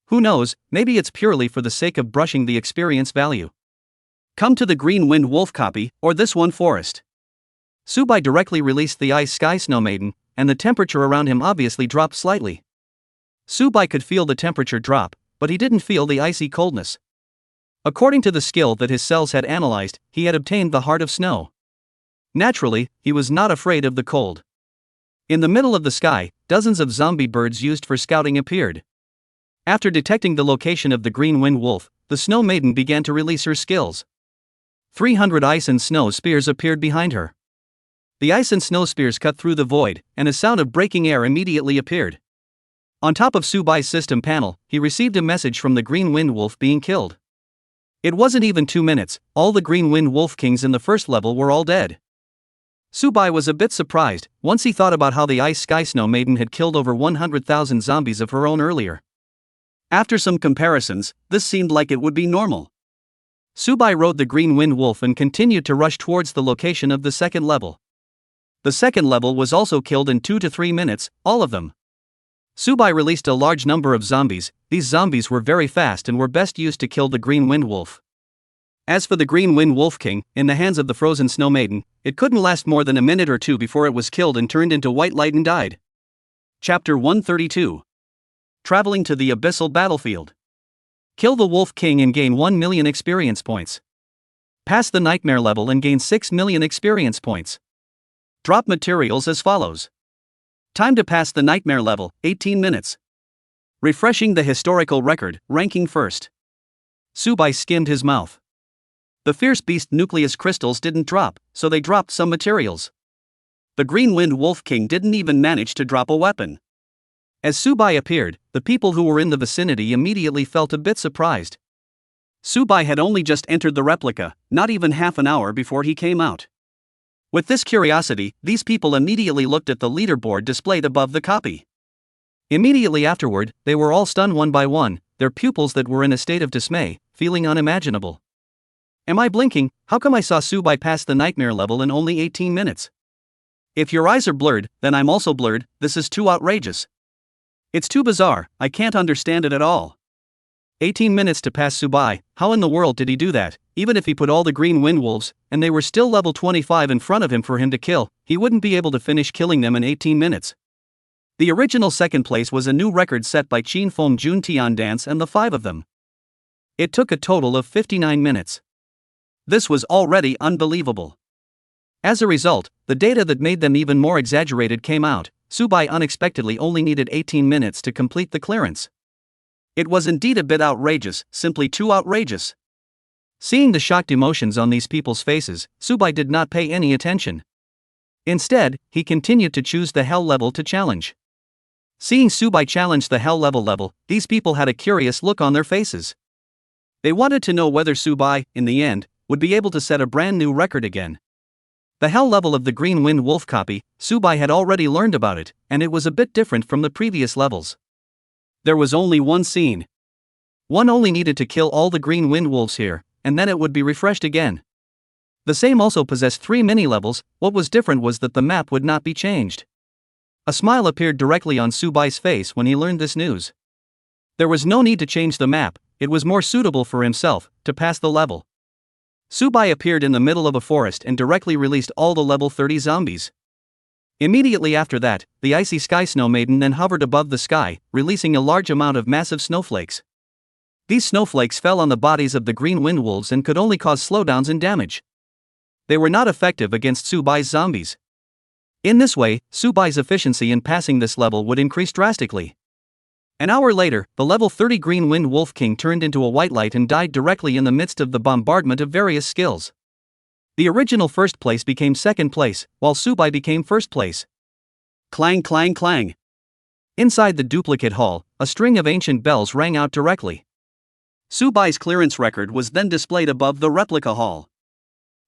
A: Who knows, maybe it's purely for the sake of brushing the experience value. Come to the Green Wind Wolf copy, or this one forest. Subai directly released the Ice Sky Snow Maiden, and the temperature around him obviously dropped slightly. Subai could feel the temperature drop, but he didn't feel the icy coldness. According to the skill that his cells had analyzed, he had obtained the Heart of Snow. Naturally, he was not afraid of the cold. In the middle of the sky, dozens of zombie birds used for scouting appeared. After detecting the location of the Green Wind Wolf, the Snow Maiden began to release her skills. 300 ice and snow spears appeared behind her. The ice and snow spears cut through the void, and a sound of breaking air immediately appeared. On top of Subai's system panel, he received a message from the Green Wind Wolf being killed. It wasn't even 2 minutes, all the Green Wind Wolf Kings in the first level were all dead. Subai was a bit surprised, once he thought about how the Ice Sky Snow Maiden had killed over 100,000 zombies of her own earlier. After some comparisons, this seemed like it would be normal. Subai rode the green wind wolf and continued to rush towards the location of the second level. The second level was also killed in 2 to 3 minutes, all of them. Subai released a large number of zombies. These zombies were very fast and were best used to kill the green wind wolf. As for the green wind wolf king, in the hands of the frozen snow maiden, it couldn't last more than a minute or two before it was killed and turned into white light and died. Chapter 132. Traveling to the Abyssal battlefield. Kill the wolf king and gain 1 million experience points. Pass the nightmare level and gain 6 million experience points. Drop materials as follows. Time to pass the nightmare level, 18 minutes. Refreshing the historical record, ranking first. Subai skimmed his mouth. The fierce beast nucleus crystals didn't drop, so they dropped some materials. The green wind wolf king didn't even manage to drop a weapon. As Subai appeared, the people who were in the vicinity immediately felt a bit surprised. Subai had only just entered the replica, not even half an hour before he came out. With this curiosity, these people immediately looked at the leaderboard displayed above the copy. Immediately afterward, they were all stunned one by one, their pupils that were in a state of dismay, feeling unimaginable. Am I blinking? How come I saw Subai pass the nightmare level in only 18 minutes? If your eyes are blurred, then I'm also blurred. This is too outrageous. It's too bizarre, I can't understand it at all. 18 minutes to pass Subai, how in the world did he do that? Even if he put all the green wind wolves, and they were still level 25 in front of him for him to kill, he wouldn't be able to finish killing them in 18 minutes. The original second place was a new record set by Chin Fong Jun Tian Dance and the 5 of them. It took a total of 59 minutes. This was already unbelievable. As a result, the data that made them even more exaggerated came out. Subai unexpectedly only needed 18 minutes to complete the clearance. It was indeed a bit outrageous, simply too outrageous. Seeing the shocked emotions on these people's faces, Subai did not pay any attention. Instead, he continued to choose the hell level to challenge. Seeing Subai challenge the hell level, these people had a curious look on their faces. They wanted to know whether Subai, in the end, would be able to set a brand new record again. The hell level of the green wind wolf copy, Subai had already learned about it, and it was a bit different from the previous levels. There was only one scene. One only needed to kill all the green wind wolves here, and then it would be refreshed again. The same also possessed 3 mini-levels. What was different was that the map would not be changed. A smile appeared directly on Subai's face when he learned this news. There was no need to change the map, it was more suitable for himself to pass the level. Subai appeared in the middle of a forest and directly released all the level 30 zombies. Immediately after that, the icy sky snow maiden then hovered above the sky, releasing a large amount of massive snowflakes. These snowflakes fell on the bodies of the green wind wolves and could only cause slowdowns and damage. They were not effective against Subai's zombies. In this way, Subai's efficiency in passing this level would increase drastically. An hour later, the level 30 green wind wolf king turned into a white light and died directly in the midst of the bombardment of various skills. The original first place became second place, while Subai became first place. Clang clang clang. Inside the duplicate hall, a string of ancient bells rang out directly. Subai's clearance record was then displayed above the replica hall.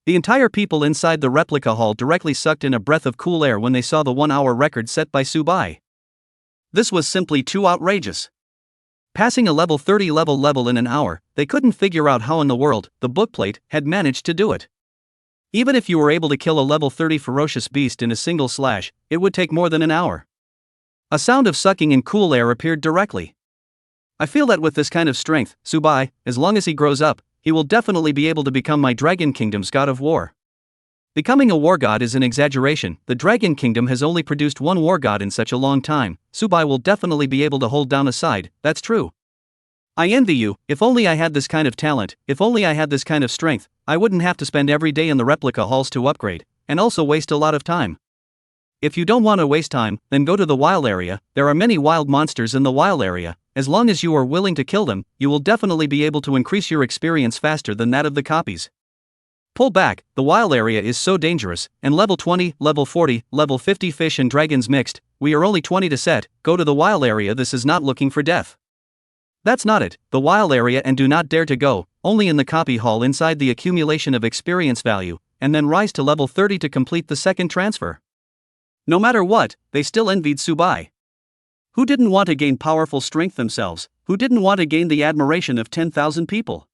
A: The entire people inside the replica hall directly sucked in a breath of cool air when they saw the 1-hour record set by Subai. This was simply too outrageous. Passing a level 30 level in an hour, they couldn't figure out how in the world the bookplate had managed to do it. Even if you were able to kill a level 30 ferocious beast in a single slash, it would take more than an hour. A sound of sucking in cool air appeared directly. I feel that with this kind of strength, Subai, as long as he grows up, he will definitely be able to become my Dragon Kingdom's god of war. Becoming a war god is an exaggeration. The Dragon Kingdom has only produced one war god in such a long time. Subai will definitely be able to hold down a side, that's true. I envy you. If only I had this kind of talent, if only I had this kind of strength, I wouldn't have to spend every day in the replica halls to upgrade, and also waste a lot of time. If you don't want to waste time, then go to the wild area. There are many wild monsters in the wild area. As long as you are willing to kill them, you will definitely be able to increase your experience faster than that of the copies. Pull back, the wild area is so dangerous, and level 20, level 40, level 50 fish and dragons mixed, we are only 20 to set, go to the wild area, this is not looking for death. That's not it, the wild area, and do not dare to go, only in the copy hall inside the accumulation of experience value, and then rise to level 30 to complete the second transfer. No matter what, they still envied Subai. Who didn't want to gain powerful strength themselves? Who didn't want to gain the admiration of 10,000 people?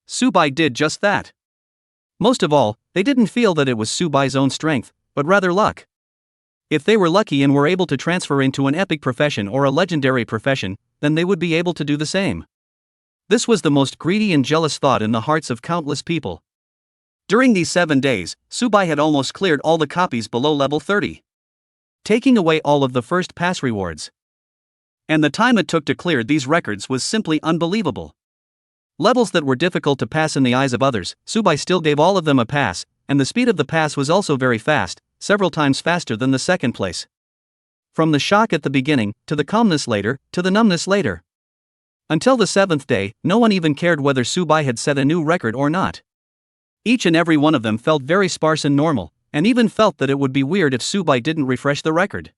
A: Subai did just that. Most of all, they didn't feel that it was Subai's own strength, but rather luck. If they were lucky and were able to transfer into an epic profession or a legendary profession, then they would be able to do the same. This was the most greedy and jealous thought in the hearts of countless people. During these 7 days, Subai had almost cleared all the copies below level 30, taking away all of the first pass rewards. And the time it took to clear these records was simply unbelievable. Levels that were difficult to pass in the eyes of others, Subai still gave all of them a pass, and the speed of the pass was also very fast, several times faster than the second place. From the shock at the beginning, to the calmness later, to the numbness later. Until the 7th day, no one even cared whether Subai had set a new record or not. Each and every one of them felt very sparse and normal, and even felt that it would be weird if Subai didn't refresh the record.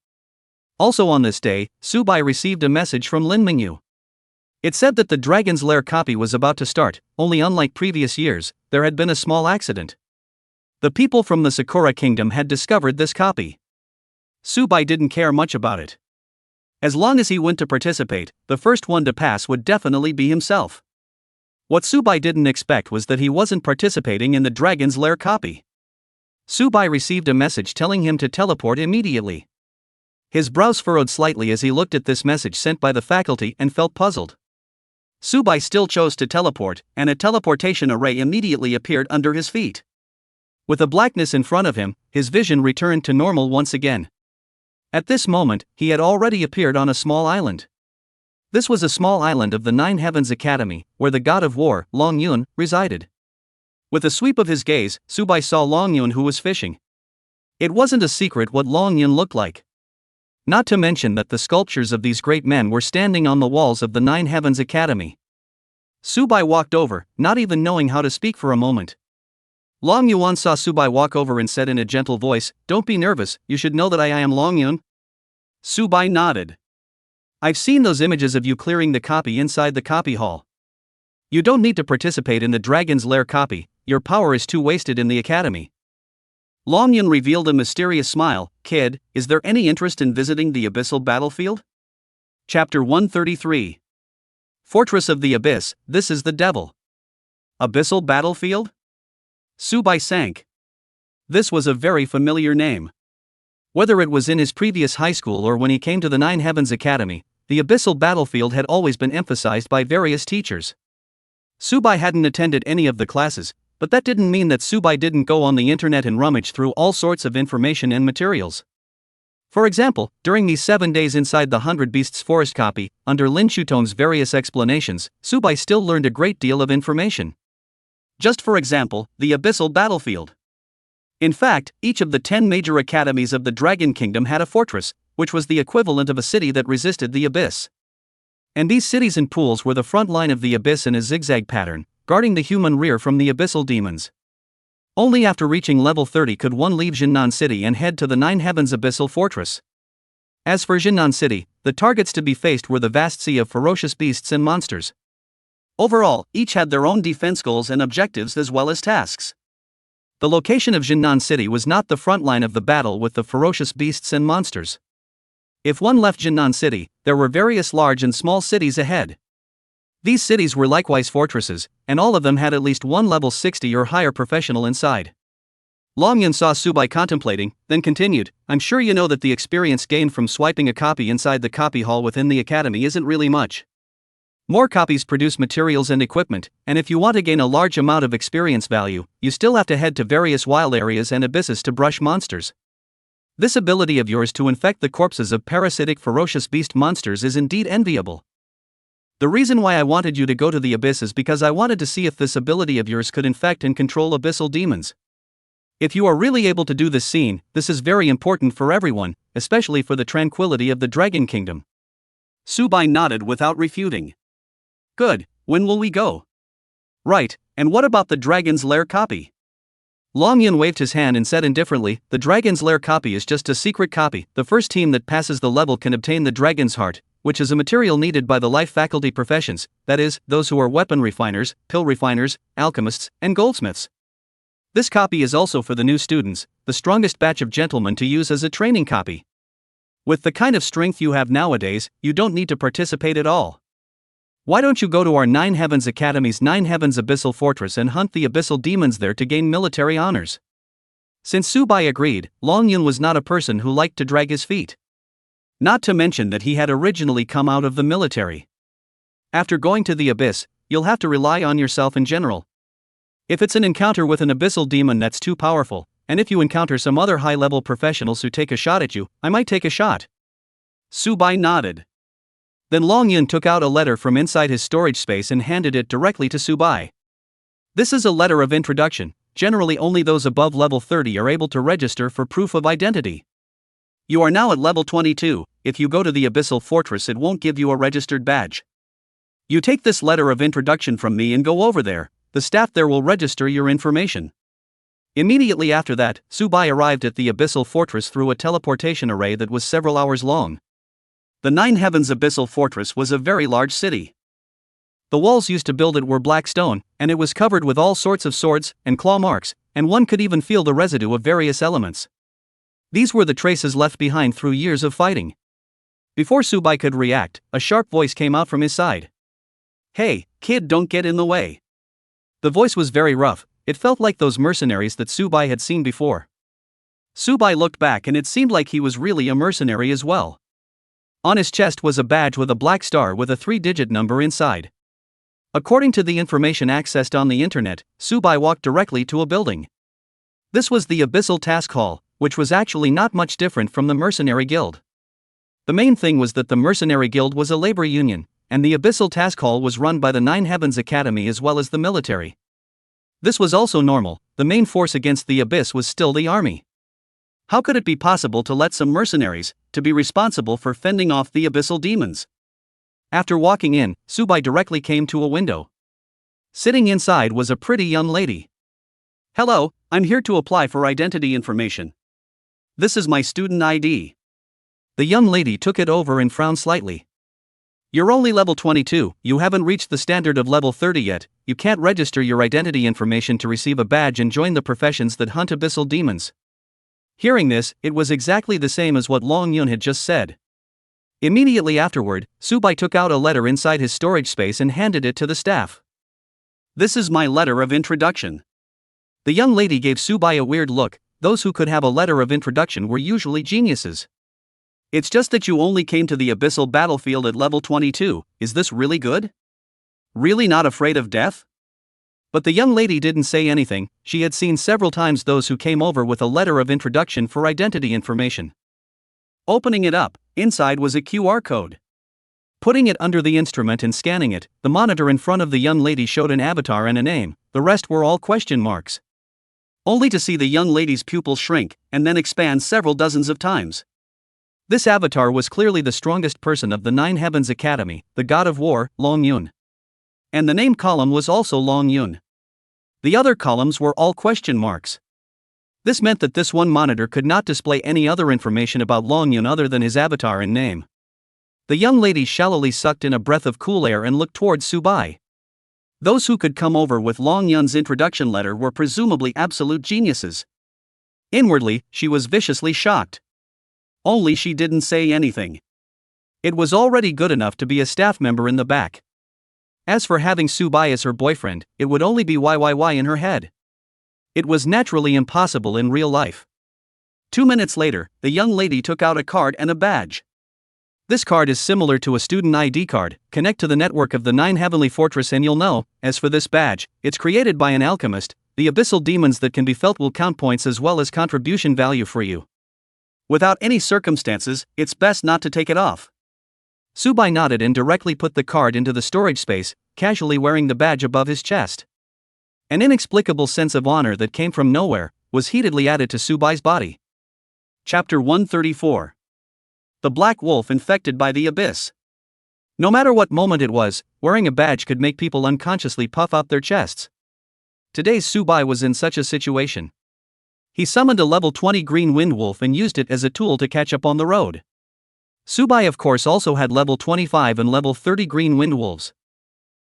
A: Also on this day, Subai received a message from Lin Mingyu. It said that the Dragon's Lair copy was about to start, only unlike previous years, there had been a small accident. The people from the Sakura Kingdom had discovered this copy. Subai didn't care much about it. As long as he went to participate, the first one to pass would definitely be himself. What Subai didn't expect was that he wasn't participating in the Dragon's Lair copy. Subai received a message telling him to teleport immediately. His brows furrowed slightly as he looked at this message sent by the faculty and felt puzzled. Subai still chose to teleport, and a teleportation array immediately appeared under his feet. With a blackness in front of him, his vision returned to normal once again. At this moment, he had already appeared on a small island. This was a small island of the Nine Heavens Academy, where the god of war, Long Yun, resided. With a sweep of his gaze, Subai saw Long Yun, who was fishing. It wasn't a secret what Long Yun looked like. Not to mention that the sculptures of these great men were standing on the walls of the Nine Heavens Academy. Subai walked over, not even knowing how to speak for a moment. Long Yuan saw Subai walk over and said in a gentle voice, "Don't be nervous, you should know that I am Long Yun." Subai nodded. "I've seen those images of you clearing the copy inside the copy hall. You don't need to participate in the Dragon's Lair copy, your power is too wasted in the academy." Long Yun revealed a mysterious smile. "Kid, is there any interest in visiting the Abyssal battlefield?" Chapter 133. Fortress of the Abyss, this is the devil. Abyssal battlefield? Subai sank. This was a very familiar name. Whether it was in his previous high school or when he came to the Nine Heavens Academy, the Abyssal battlefield had always been emphasized by various teachers. Subai hadn't attended any of the classes, but that didn't mean that Subai didn't go on the internet and rummage through all sorts of information and materials. For example, during these 7 days inside the 100 Beasts Forest copy, under Lin Shuton's various explanations, Subai still learned a great deal of information. Just for example, the Abyssal battlefield. In fact, each of the 10 major academies of the Dragon Kingdom had a fortress, which was the equivalent of a city that resisted the abyss. And these cities and pools were the front line of the abyss in a zigzag pattern, guarding the human rear from the abyssal demons. Only after reaching level 30 could one leave Jinnan City and head to the Nine Heavens Abyssal Fortress. As for Jinnan City, the targets to be faced were the vast sea of ferocious beasts and monsters. Overall, each had their own defense goals and objectives as well as tasks. The location of Jinnan City was not the front line of the battle with the ferocious beasts and monsters. If one left Jinnan City, there were various large and small cities ahead. These cities were likewise fortresses, and all of them had at least one level 60 or higher professional inside. Long Yun saw Subai contemplating, then continued, "I'm sure you know that the experience gained from swiping a copy inside the copy hall within the academy isn't really much. More copies produce materials and equipment, and if you want to gain a large amount of experience value, you still have to head to various wild areas and abysses to brush monsters. This ability of yours to infect the corpses of parasitic ferocious beast monsters is indeed enviable. The reason why I wanted you to go to the abyss is because I wanted to see if this ability of yours could infect and control abyssal demons. If you are really able to do this scene, this is very important for everyone, especially for the tranquility of the Dragon Kingdom." Subai nodded without refuting. "Good, when will we go?" "Right, and what about the Dragon's Lair copy?" Long Yun waved his hand and said indifferently, "The Dragon's Lair copy is just a secret copy. The first team that passes the level can obtain the Dragon's Heart, which is a material needed by the life faculty professions, that is, those who are weapon refiners, pill refiners, alchemists, and goldsmiths. This copy is also for the new students, the strongest batch of gentlemen to use as a training copy. With the kind of strength you have nowadays, you don't need to participate at all." Why don't you go to our Nine Heavens Academy's Nine Heavens Abyssal Fortress and hunt the abyssal demons there to gain military honors? Since Subai agreed, Long Yun was not a person who liked to drag his feet. Not to mention that he had originally come out of the military. After going to the abyss, you'll have to rely on yourself in general. If it's an encounter with an abyssal demon that's too powerful, and if you encounter some other high-level professionals who take a shot at you, I might take a shot. Subai nodded. Then Long Yun took out a letter from inside his storage space and handed it directly to Subai. This is a letter of introduction. Generally only those above level 30 are able to register for proof of identity. You are now at level 22, if you go to the Abyssal Fortress it won't give you a registered badge. You take this letter of introduction from me and go over there, the staff there will register your information. Immediately after that, Subai arrived at the Abyssal Fortress through a teleportation array that was several hours long. The Nine Heavens Abyssal Fortress was a very large city. The walls used to build it were black stone, and it was covered with all sorts of swords and claw marks, and one could even feel the residue of various elements. These were the traces left behind through years of fighting. Before Subai could react, a sharp voice came out from his side. "Hey, kid, don't get in the way." The voice was very rough, it felt like those mercenaries that Subai had seen before. Subai looked back and it seemed like he was really a mercenary as well. On his chest was a badge with a black star with a 3-digit number inside. According to the information accessed on the internet, Subai walked directly to a building. This was the Abyssal Task Hall, which was actually not much different from the Mercenary Guild. The main thing was that the Mercenary Guild was a labor union, and the Abyssal Task Hall was run by the Nine Heavens Academy as well as the military. This was also normal, the main force against the Abyss was still the army. How could it be possible to let some mercenaries to be responsible for fending off the abyssal demons? After walking in, Subai directly came to a window. Sitting inside was a pretty young lady. "Hello, I'm here to apply for identity information. This is my student ID." The young lady took it over and frowned slightly. "You're only level 22, you haven't reached the standard of level 30 yet, you can't register your identity information to receive a badge and join the professions that hunt abyssal demons." Hearing this, it was exactly the same as what Long Yun had just said. Immediately afterward, Subai took out a letter inside his storage space and handed it to the staff. "This is my letter of introduction." The young lady gave Subai a weird look. Those who could have a letter of introduction were usually geniuses. "It's just that you only came to the abyssal battlefield at level 22, is this really good? Really not afraid of death?" But the young lady didn't say anything. She had seen several times those who came over with a letter of introduction for identity information. Opening it up, inside was a QR code. Putting it under the instrument and scanning it, the monitor in front of the young lady showed an avatar and a name, the rest were all question marks. Only to see the young lady's pupils shrink, and then expand several dozens of times. This avatar was clearly the strongest person of the Nine Heavens Academy, the god of war, Long Yun. And the name column was also Long Yun. The other columns were all question marks. This meant that this one monitor could not display any other information about Long Yun other than his avatar and name. The young lady shallowly sucked in a breath of cool air and looked towards Subai. Those who could come over with Long Yun's introduction letter were presumably absolute geniuses. Inwardly, she was viciously shocked. Only she didn't say anything. It was already good enough to be a staff member in the back. As for having Subai as her boyfriend, it would only be YYY in her head. It was naturally impossible in real life. 2 minutes later, the young lady took out a card and a badge. This card is similar to a student ID card. Connect to the network of the Nine Heavenly Fortress and you'll know. As for this badge, it's created by an alchemist. The abyssal demons that can be felt will count points as well as contribution value for you. Without any circumstances, it's best not to take it off. Subai nodded and directly put the card into the storage space, casually wearing the badge above his chest. An inexplicable sense of honor that came from nowhere was heatedly added to Subai's body. Chapter 134. The Black Wolf Infected by the Abyss. No matter what moment it was, wearing a badge could make people unconsciously puff out their chests. Today's Subai was in such a situation. He summoned a level 20 green wind wolf and used it as a tool to catch up on the road. Subai of course also had level 25 and level 30 green wind wolves.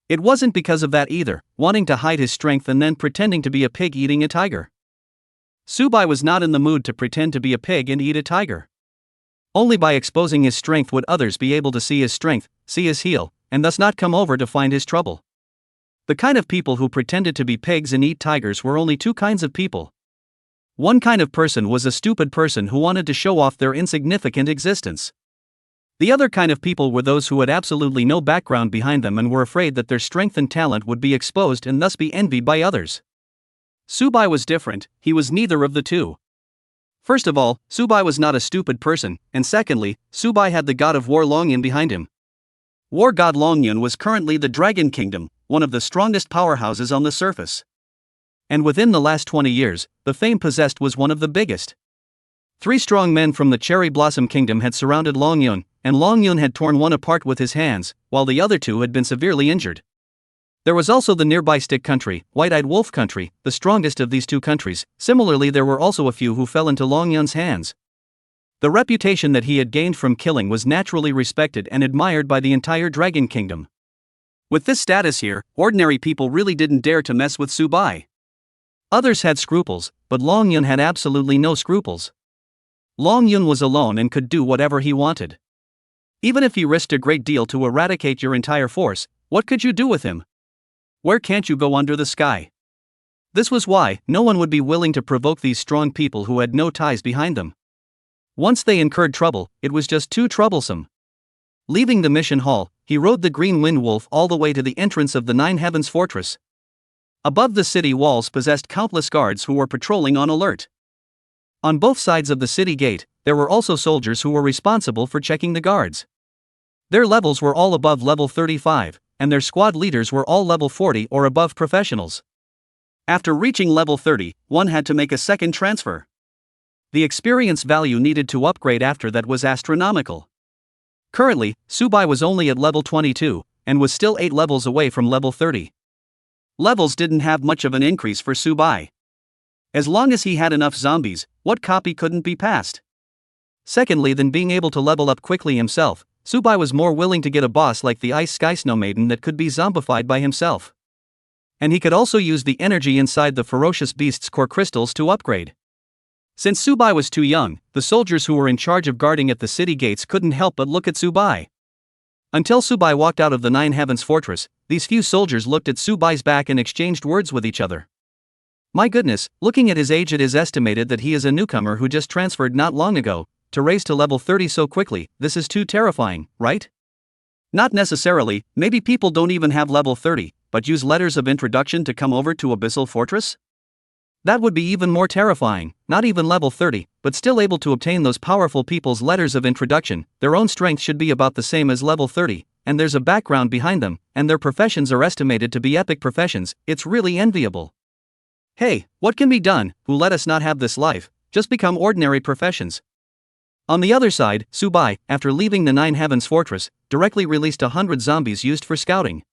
A: It wasn't because of that either, wanting to hide his strength and then pretending to be a pig eating a tiger. Subai was not in the mood to pretend to be a pig and eat a tiger. Only by exposing his strength would others be able to see his strength, see his heel, and thus not come over to find his trouble. The kind of people who pretended to be pigs and eat tigers were only two kinds of people. One kind of person was a stupid person who wanted to show off their insignificant existence. The other kind of people were those who had absolutely no background behind them and were afraid that their strength and talent would be exposed and thus be envied by others. Subai was different, he was neither of the two. First of all, Subai was not a stupid person, and secondly, Subai had the god of war Longyun behind him. War god Longyun was currently the Dragon Kingdom, one of the strongest powerhouses on the surface. And within the last 20 years, the fame possessed was one of the biggest. 3 strong men from the Cherry Blossom Kingdom had surrounded Longyun, and Longyun had torn one apart with his hands, while the other 2 had been severely injured. There was also the nearby Stick Country, White-Eyed Wolf Country, the strongest of these 2 countries. Similarly, there were also a few who fell into Longyun's hands. The reputation that he had gained from killing was naturally respected and admired by the entire Dragon Kingdom. With this status here, ordinary people really didn't dare to mess with Subai. Others had scruples, but Longyun had absolutely no scruples. Longyun was alone and could do whatever he wanted. Even if he risked a great deal to eradicate your entire force, what could you do with him? Where can't you go under the sky? This was why no one would be willing to provoke these strong people who had no ties behind them. Once they incurred trouble, it was just too troublesome. Leaving the mission hall, he rode the Green Wind Wolf all the way to the entrance of the Nine Heavens Fortress. Above the city walls possessed countless guards who were patrolling on alert. On both sides of the city gate, there were also soldiers who were responsible for checking the guards. Their levels were all above level 35, and their squad leaders were all level 40 or above professionals. After reaching level 30, one had to make a second transfer. The experience value needed to upgrade after that was astronomical. Currently, Subai was only at level 22, and was still 8 levels away from level 30. Levels didn't have much of an increase for Subai. As long as he had enough zombies, what copy couldn't be passed? Secondly, than being able to level up quickly himself, Subai was more willing to get a boss like the Ice Sky Snow Maiden that could be zombified by himself. And he could also use the energy inside the ferocious beast's core crystals to upgrade. Since Subai was too young, the soldiers who were in charge of guarding at the city gates couldn't help but look at Subai. Until Subai walked out of the Nine Heavens Fortress, these few soldiers looked at Subai's back and exchanged words with each other. My goodness, looking at his age, it is estimated that he is a newcomer who just transferred not long ago. To raise to level 30 so quickly, this is too terrifying, right? Not necessarily, maybe people don't even have level 30, but use letters of introduction to come over to Abyssal Fortress? That would be even more terrifying, not even level 30, but still able to obtain those powerful people's letters of introduction. Their own strength should be about the same as level 30, and there's a background behind them, and their professions are estimated to be epic professions. It's really enviable. Hey, what can be done? Who let us not have this life? Just become ordinary professions. On the other side, Subai, after leaving the Nine Heavens Fortress, directly released 100 zombies used for scouting.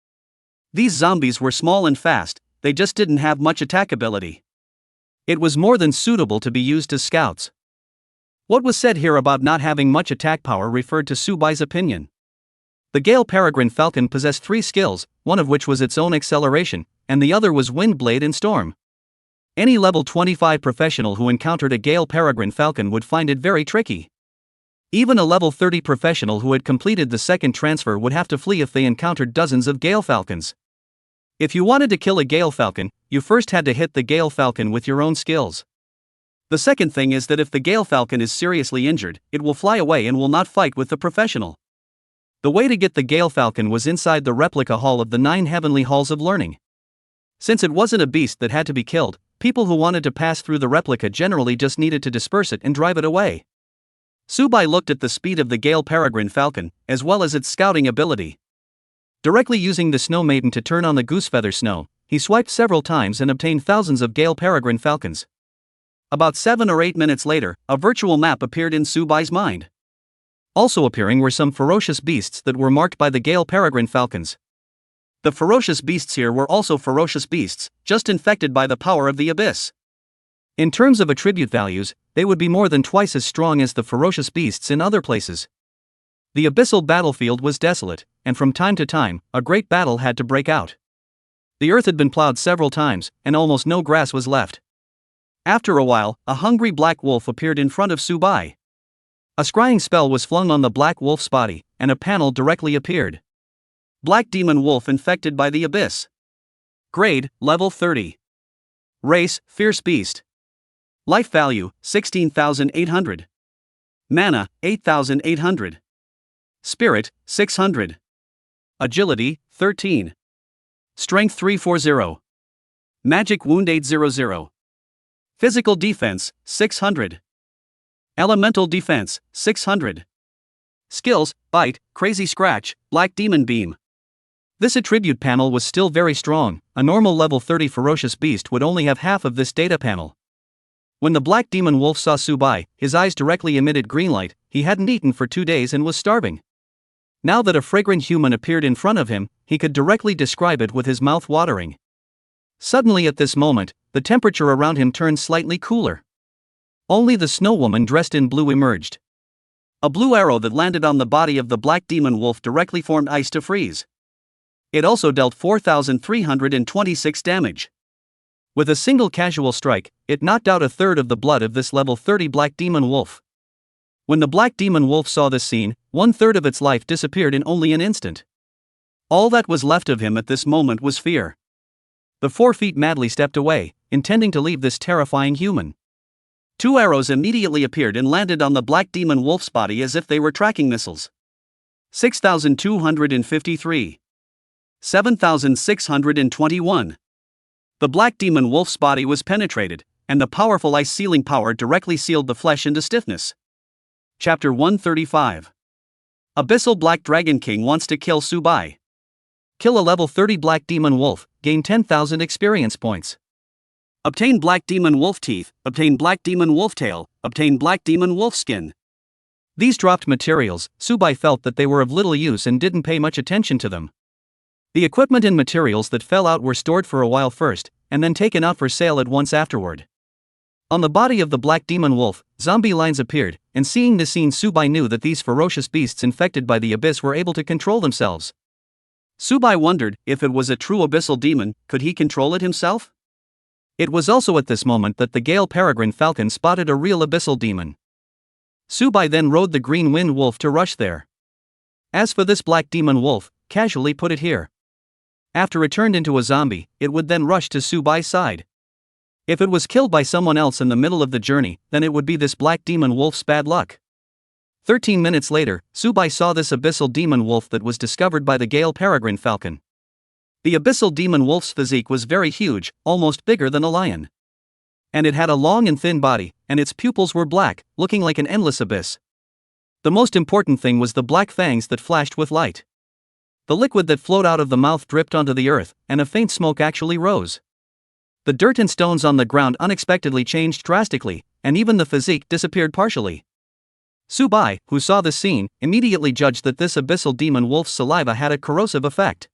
A: These zombies were small and fast, they just didn't have much attack ability. It was more than suitable to be used as scouts. What was said here about not having much attack power referred to Subai's opinion. The Gale Peregrine Falcon possessed 3 skills, one of which was its own acceleration, and the other was Wind Blade and Storm. Any level 25 professional who encountered a Gale Peregrine Falcon would find it very tricky. Even a level 30 professional who had completed the second transfer would have to flee if they encountered dozens of Gale Falcons. If you wanted to kill a Gale Falcon, you first had to hit the Gale Falcon with your own skills. The second thing is that if the Gale Falcon is seriously injured, it will fly away and will not fight with the professional. The way to get the Gale Falcon was inside the replica hall of the 9 heavenly halls of learning. Since it wasn't a beast that had to be killed, people who wanted to pass through the replica generally just needed to disperse it and drive it away. Subai looked at the speed of the Gale Peregrine Falcon, as well as its scouting ability. Directly using the Snow Maiden to turn on the Goosefeather Snow, he swiped several times and obtained thousands of Gale Peregrine Falcons. About 7 or 8 minutes later, a virtual map appeared in Subai's mind. Also appearing were some ferocious beasts that were marked by the Gale Peregrine Falcons. The ferocious beasts here were also ferocious beasts, just infected by the power of the abyss. In terms of attribute values, they would be more than twice as strong as the ferocious beasts in other places. The abyssal battlefield was desolate, and from time to time, a great battle had to break out. The earth had been plowed several times, and almost no grass was left. After a while, a hungry black wolf appeared in front of Subai. A scrying spell was flung on the black wolf's body, and a panel directly appeared. Black demon wolf infected by the abyss. Grade, level 30. Race, fierce beast. Life value, 16,800. Mana, 8,800. Spirit, 600. Agility, 13. Strength 340. Magic wound 800. Physical defense, 600. Elemental defense, 600. Skills, bite, crazy scratch, black demon beam. This attribute panel was still very strong. A normal level 30 ferocious beast would only have half of this data panel. When the black demon wolf saw Subai, his eyes directly emitted green light. He hadn't eaten for 2 days and was starving. Now that a fragrant human appeared in front of him, he could directly describe it with his mouth watering. Suddenly at this moment, the temperature around him turned slightly cooler. Only the snow woman dressed in blue emerged. A blue arrow that landed on the body of the black demon wolf directly formed ice to freeze. It also dealt 4,326 damage. With a single casual strike, it knocked out a third of the blood of this level 30 black demon wolf. When the black demon wolf saw this scene, 1/3 of its life disappeared in only an instant. All that was left of him at this moment was fear. The 4 feet madly stepped away, intending to leave this terrifying human. 2 arrows immediately appeared and landed on the black demon wolf's body as if they were tracking missiles. 6,253. 7,621. The black demon wolf's body was penetrated, and the powerful ice sealing power directly sealed the flesh into stiffness. Chapter 135. Abyssal Black Dragon King wants to kill Subai. Kill a level 30 black demon wolf, gain 10,000 experience points. Obtain black demon wolf teeth, obtain black demon wolf tail, obtain black demon wolf skin. These dropped materials, Subai felt that they were of little use and didn't pay much attention to them. The equipment and materials that fell out were stored for a while first, and then taken out for sale at once afterward. On the body of the black demon wolf, zombie lines appeared, and seeing this scene Subai knew that these ferocious beasts infected by the abyss were able to control themselves. Subai wondered, if it was a true abyssal demon, could he control it himself? It was also at this moment that the Gale Peregrine Falcon spotted a real abyssal demon. Subai then rode the green wind wolf to rush there. As for this black demon wolf, casually put it here. After it turned into a zombie, it would then rush to Subai's side. If it was killed by someone else in the middle of the journey, then it would be this black demon wolf's bad luck. 13 minutes later, Subai saw this abyssal demon wolf that was discovered by the Gale Peregrine Falcon. The abyssal demon wolf's physique was very huge, almost bigger than a lion. And it had a long and thin body, and its pupils were black, looking like an endless abyss. The most important thing was the black fangs that flashed with light. The liquid that flowed out of the mouth dripped onto the earth, and a faint smoke actually rose. The dirt and stones on the ground unexpectedly changed drastically, and even the physique disappeared partially. Subai, who saw the scene, immediately judged that this abyssal demon wolf's saliva had a corrosive effect.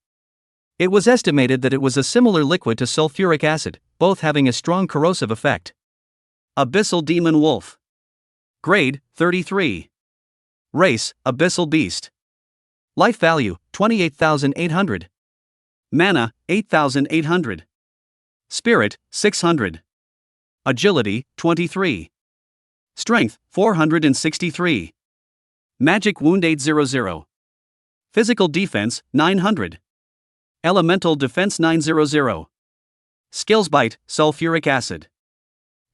A: It was estimated that it was a similar liquid to sulfuric acid, both having a strong corrosive effect. Abyssal demon wolf. Grade, 33. Race, abyssal beast. Life value, 28,800. Mana, 8,800. Spirit, 600. Agility, 23. Strength, 463. Magic wound 800. Physical defense, 900. Elemental defense 900. Skills bite, sulfuric acid.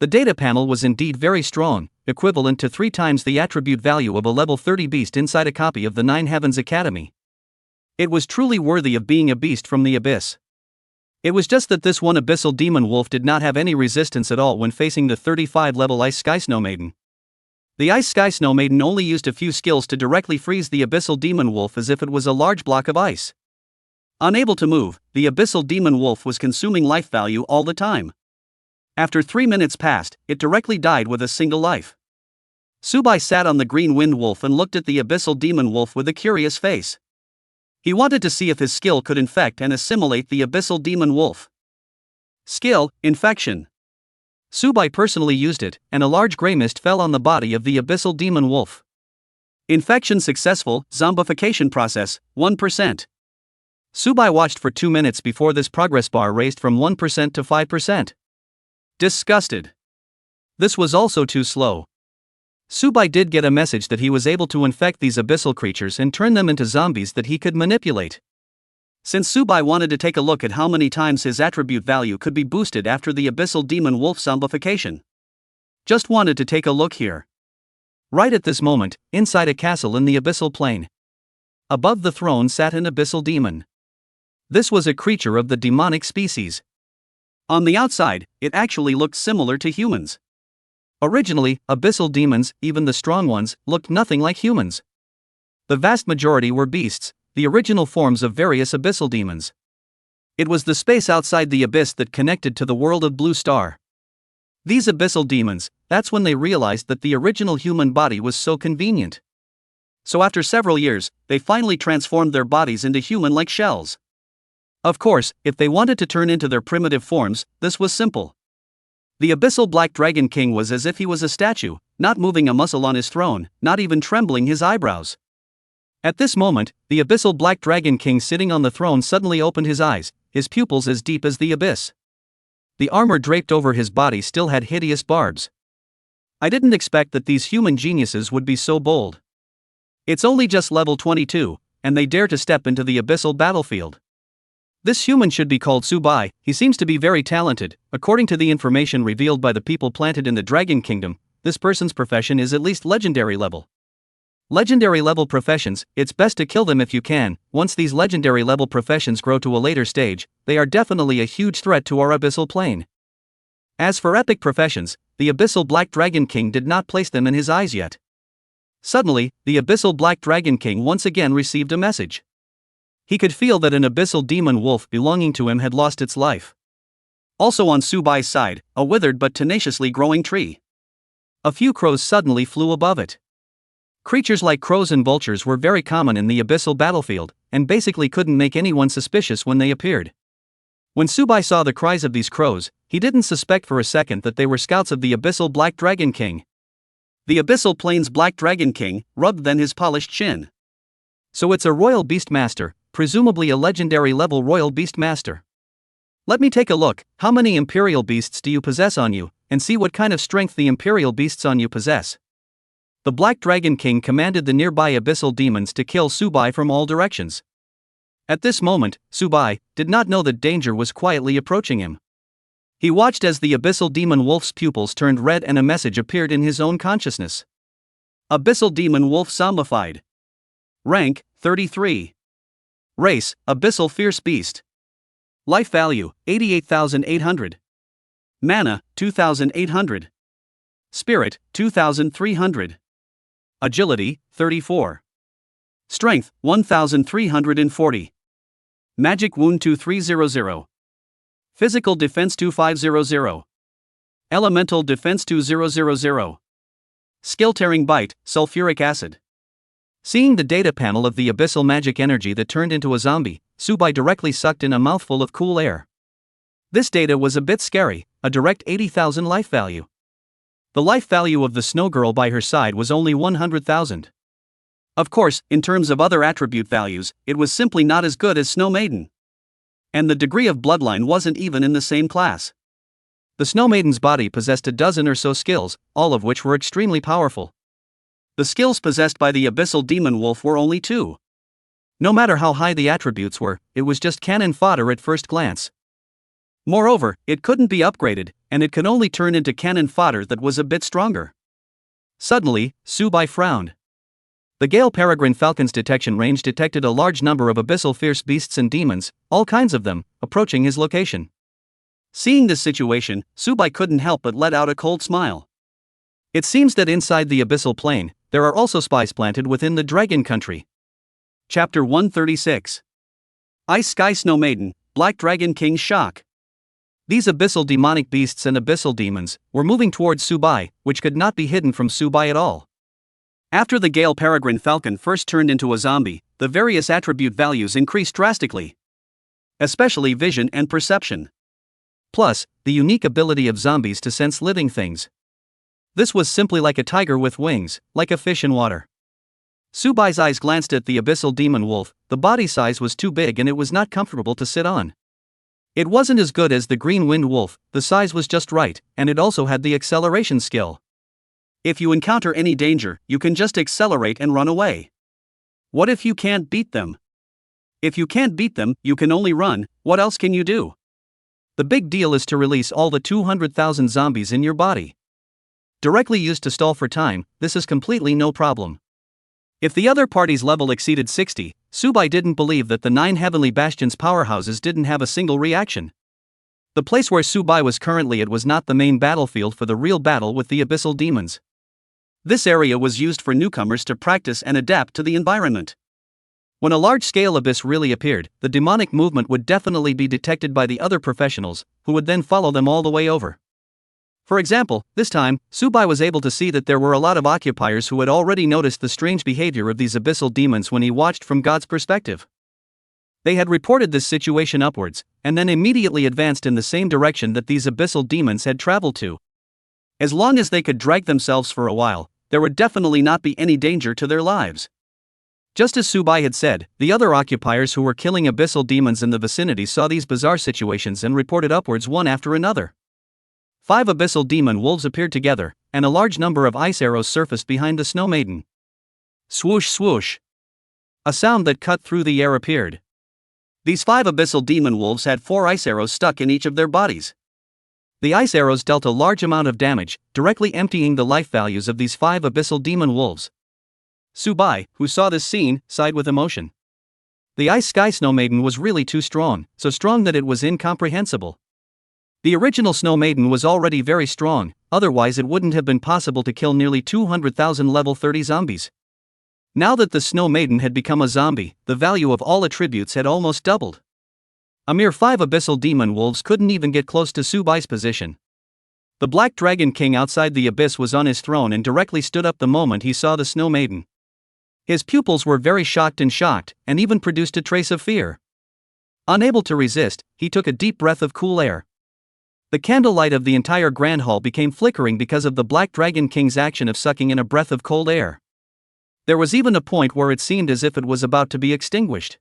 A: The data panel was indeed very strong, equivalent to 3 times the attribute value of a level 30 beast inside a copy of the Nine Heavens Academy. It was truly worthy of being a beast from the abyss. It was just that this one abyssal demon wolf did not have any resistance at all when facing the 35 level Ice Sky Snow Maiden. The Ice Sky Snow Maiden only used a few skills to directly freeze the abyssal demon wolf as if it was a large block of ice. Unable to move, the abyssal demon wolf was consuming life value all the time. After 3 minutes passed, it directly died with a single life. Subai sat on the green wind wolf and looked at the abyssal demon wolf with a curious face. He wanted to see if his skill could infect and assimilate the abyssal demon wolf. Skill, Infection. Subai personally used it, and a large grey mist fell on the body of the abyssal demon wolf. Infection successful, zombification process, 1%. Subai watched for 2 minutes before this progress bar raised from 1% to 5%. Disgusted. This was also too slow. Subai did get a message that he was able to infect these abyssal creatures and turn them into zombies that he could manipulate. Since Subai wanted to take a look at how many times his attribute value could be boosted after the Abyssal Demon Wolf zombification. Just wanted to take a look here. Right at this moment, inside a castle in the Abyssal Plain. Above the throne sat an Abyssal Demon. This was a creature of the demonic species. On the outside, it actually looked similar to humans. Originally, Abyssal Demons, even the strong ones, looked nothing like humans. The vast majority were beasts, the original forms of various Abyssal Demons. It was the space outside the abyss that connected to the world of Blue Star. These Abyssal Demons, that's when they realized that the original human body was so convenient. So after several years, they finally transformed their bodies into human-like shells. Of course, if they wanted to turn into their primitive forms, this was simple. The Abyssal Black Dragon King was as if he was a statue, not moving a muscle on his throne, not even trembling his eyebrows. At this moment, the Abyssal Black Dragon King sitting on the throne suddenly opened his eyes, his pupils as deep as the abyss. The armor draped over his body still had hideous barbs. I didn't expect that these human geniuses would be so bold. It's only just level 22, and they dare to step into the abyssal battlefield. This human should be called Subai. He seems to be very talented. According to the information revealed by the people planted in the Dragon Kingdom, this person's profession is at least legendary level. Legendary level professions, it's best to kill them if you can. Once these legendary level professions grow to a later stage, they are definitely a huge threat to our abyssal plane. As for epic professions, the Abyssal Black Dragon King did not place them in his eyes yet. Suddenly, the Abyssal Black Dragon King once again received a message. He could feel that an Abyssal Demon Wolf belonging to him had lost its life. Also on Subai's side, a withered but tenaciously growing tree. A few crows suddenly flew above it. Creatures like crows and vultures were very common in the abyssal battlefield, and basically couldn't make anyone suspicious when they appeared. When Subai saw the cries of these crows, he didn't suspect for a second that they were scouts of the Abyssal Black Dragon King. The Abyssal Plains Black Dragon King rubbed then his polished chin. So it's a royal beastmaster, presumably a legendary level royal beastmaster. Let me take a look. How many imperial beasts do you possess on you, and see what kind of strength the imperial beasts on you possess. The Black Dragon King commanded the nearby abyssal demons to kill Subai from all directions. At this moment, Subai did not know that danger was quietly approaching him. He watched as the Abyssal Demon Wolf's pupils turned red and a message appeared in his own consciousness. Abyssal Demon Wolf zombified. Rank, 33. Race, Abyssal Fierce Beast. Life value, 88,800. Mana, 2,800. Spirit, 2,300. Agility, 34. Strength, 1,340. Magic Wound 2300. Physical Defense 2500. Elemental Defense 2000. Skill Tearing Bite, Sulfuric Acid. Seeing the data panel of the abyssal magic energy that turned into a zombie, Subai directly sucked in a mouthful of cool air. This data was a bit scary, a direct 80,000 life value. The life value of the snow girl by her side was only 100,000. Of course, in terms of other attribute values, it was simply not as good as Snow Maiden. And the degree of bloodline wasn't even in the same class. The Snow Maiden's body possessed a dozen or so skills, all of which were extremely powerful. The skills possessed by the Abyssal Demon Wolf were only 2. No matter how high the attributes were, it was just cannon fodder at first glance. Moreover, it couldn't be upgraded, and it could only turn into cannon fodder that was a bit stronger. Suddenly, Subai frowned. The Gale Peregrine Falcon's detection range detected a large number of abyssal fierce beasts and demons, all kinds of them, approaching his location. Seeing this situation, Subai couldn't help but let out a cold smile. It seems that inside the abyssal plane, there are also spies planted within the Dragon Country. Chapter 136. Ice Sky Snow Maiden, Black Dragon King's Shock. These abyssal demonic beasts and abyssal demons were moving towards Subai, which could not be hidden from Subai at all. After the Gale Peregrine Falcon first turned into a zombie, the various attribute values increased drastically. Especially vision and perception. Plus, the unique ability of zombies to sense living things. This was simply like a tiger with wings, like a fish in water. Subai's eyes glanced at the Abyssal Demon Wolf. The body size was too big and it was not comfortable to sit on. It wasn't as good as the Green Wind Wolf, the size was just right, and it also had the acceleration skill. If you encounter any danger, you can just accelerate and run away. What if you can't beat them? If you can't beat them, you can only run. What else can you do? The big deal is to release all the 200,000 zombies in your body. Directly used to stall for time, this is completely no problem. If the other party's level exceeded 60, Subai didn't believe that the 9 Heavenly Bastions powerhouses didn't have a single reaction. The place where Subai was currently at was not the main battlefield for the real battle with the Abyssal demons. This area was used for newcomers to practice and adapt to the environment. When a large-scale abyss really appeared, the demonic movement would definitely be detected by the other professionals, who would then follow them all the way over. For example, this time, Subai was able to see that there were a lot of occupiers who had already noticed the strange behavior of these abyssal demons when he watched from God's perspective. They had reported this situation upwards, and then immediately advanced in the same direction that these abyssal demons had traveled to. As long as they could drag themselves for a while, there would definitely not be any danger to their lives. Just as Subai had said, the other occupiers who were killing abyssal demons in the vicinity saw these bizarre situations and reported upwards one after another. 5 abyssal demon wolves appeared together, and a large number of ice arrows surfaced behind the Snow Maiden. Swoosh swoosh. A sound that cut through the air appeared. These 5 abyssal demon wolves had 4 ice arrows stuck in each of their bodies. The ice arrows dealt a large amount of damage, directly emptying the life values of these 5 abyssal demon wolves. Subai, who saw this scene, sighed with emotion. The Ice Sky Snow Maiden was really too strong, so strong that it was incomprehensible. The original Snow Maiden was already very strong, otherwise it wouldn't have been possible to kill nearly 200,000 level 30 zombies. Now that the Snow Maiden had become a zombie, the value of all attributes had almost doubled. A mere 5 abyssal demon wolves couldn't even get close to Subai's position. The Black Dragon King outside the abyss was on his throne and directly stood up the moment he saw the Snow Maiden. His pupils were very shocked, and even produced a trace of fear. Unable to resist, he took a deep breath of cool air. The candlelight of the entire Grand Hall became flickering because of the Black Dragon King's action of sucking in a breath of cold air. There was even a point where it seemed as if it was about to be extinguished.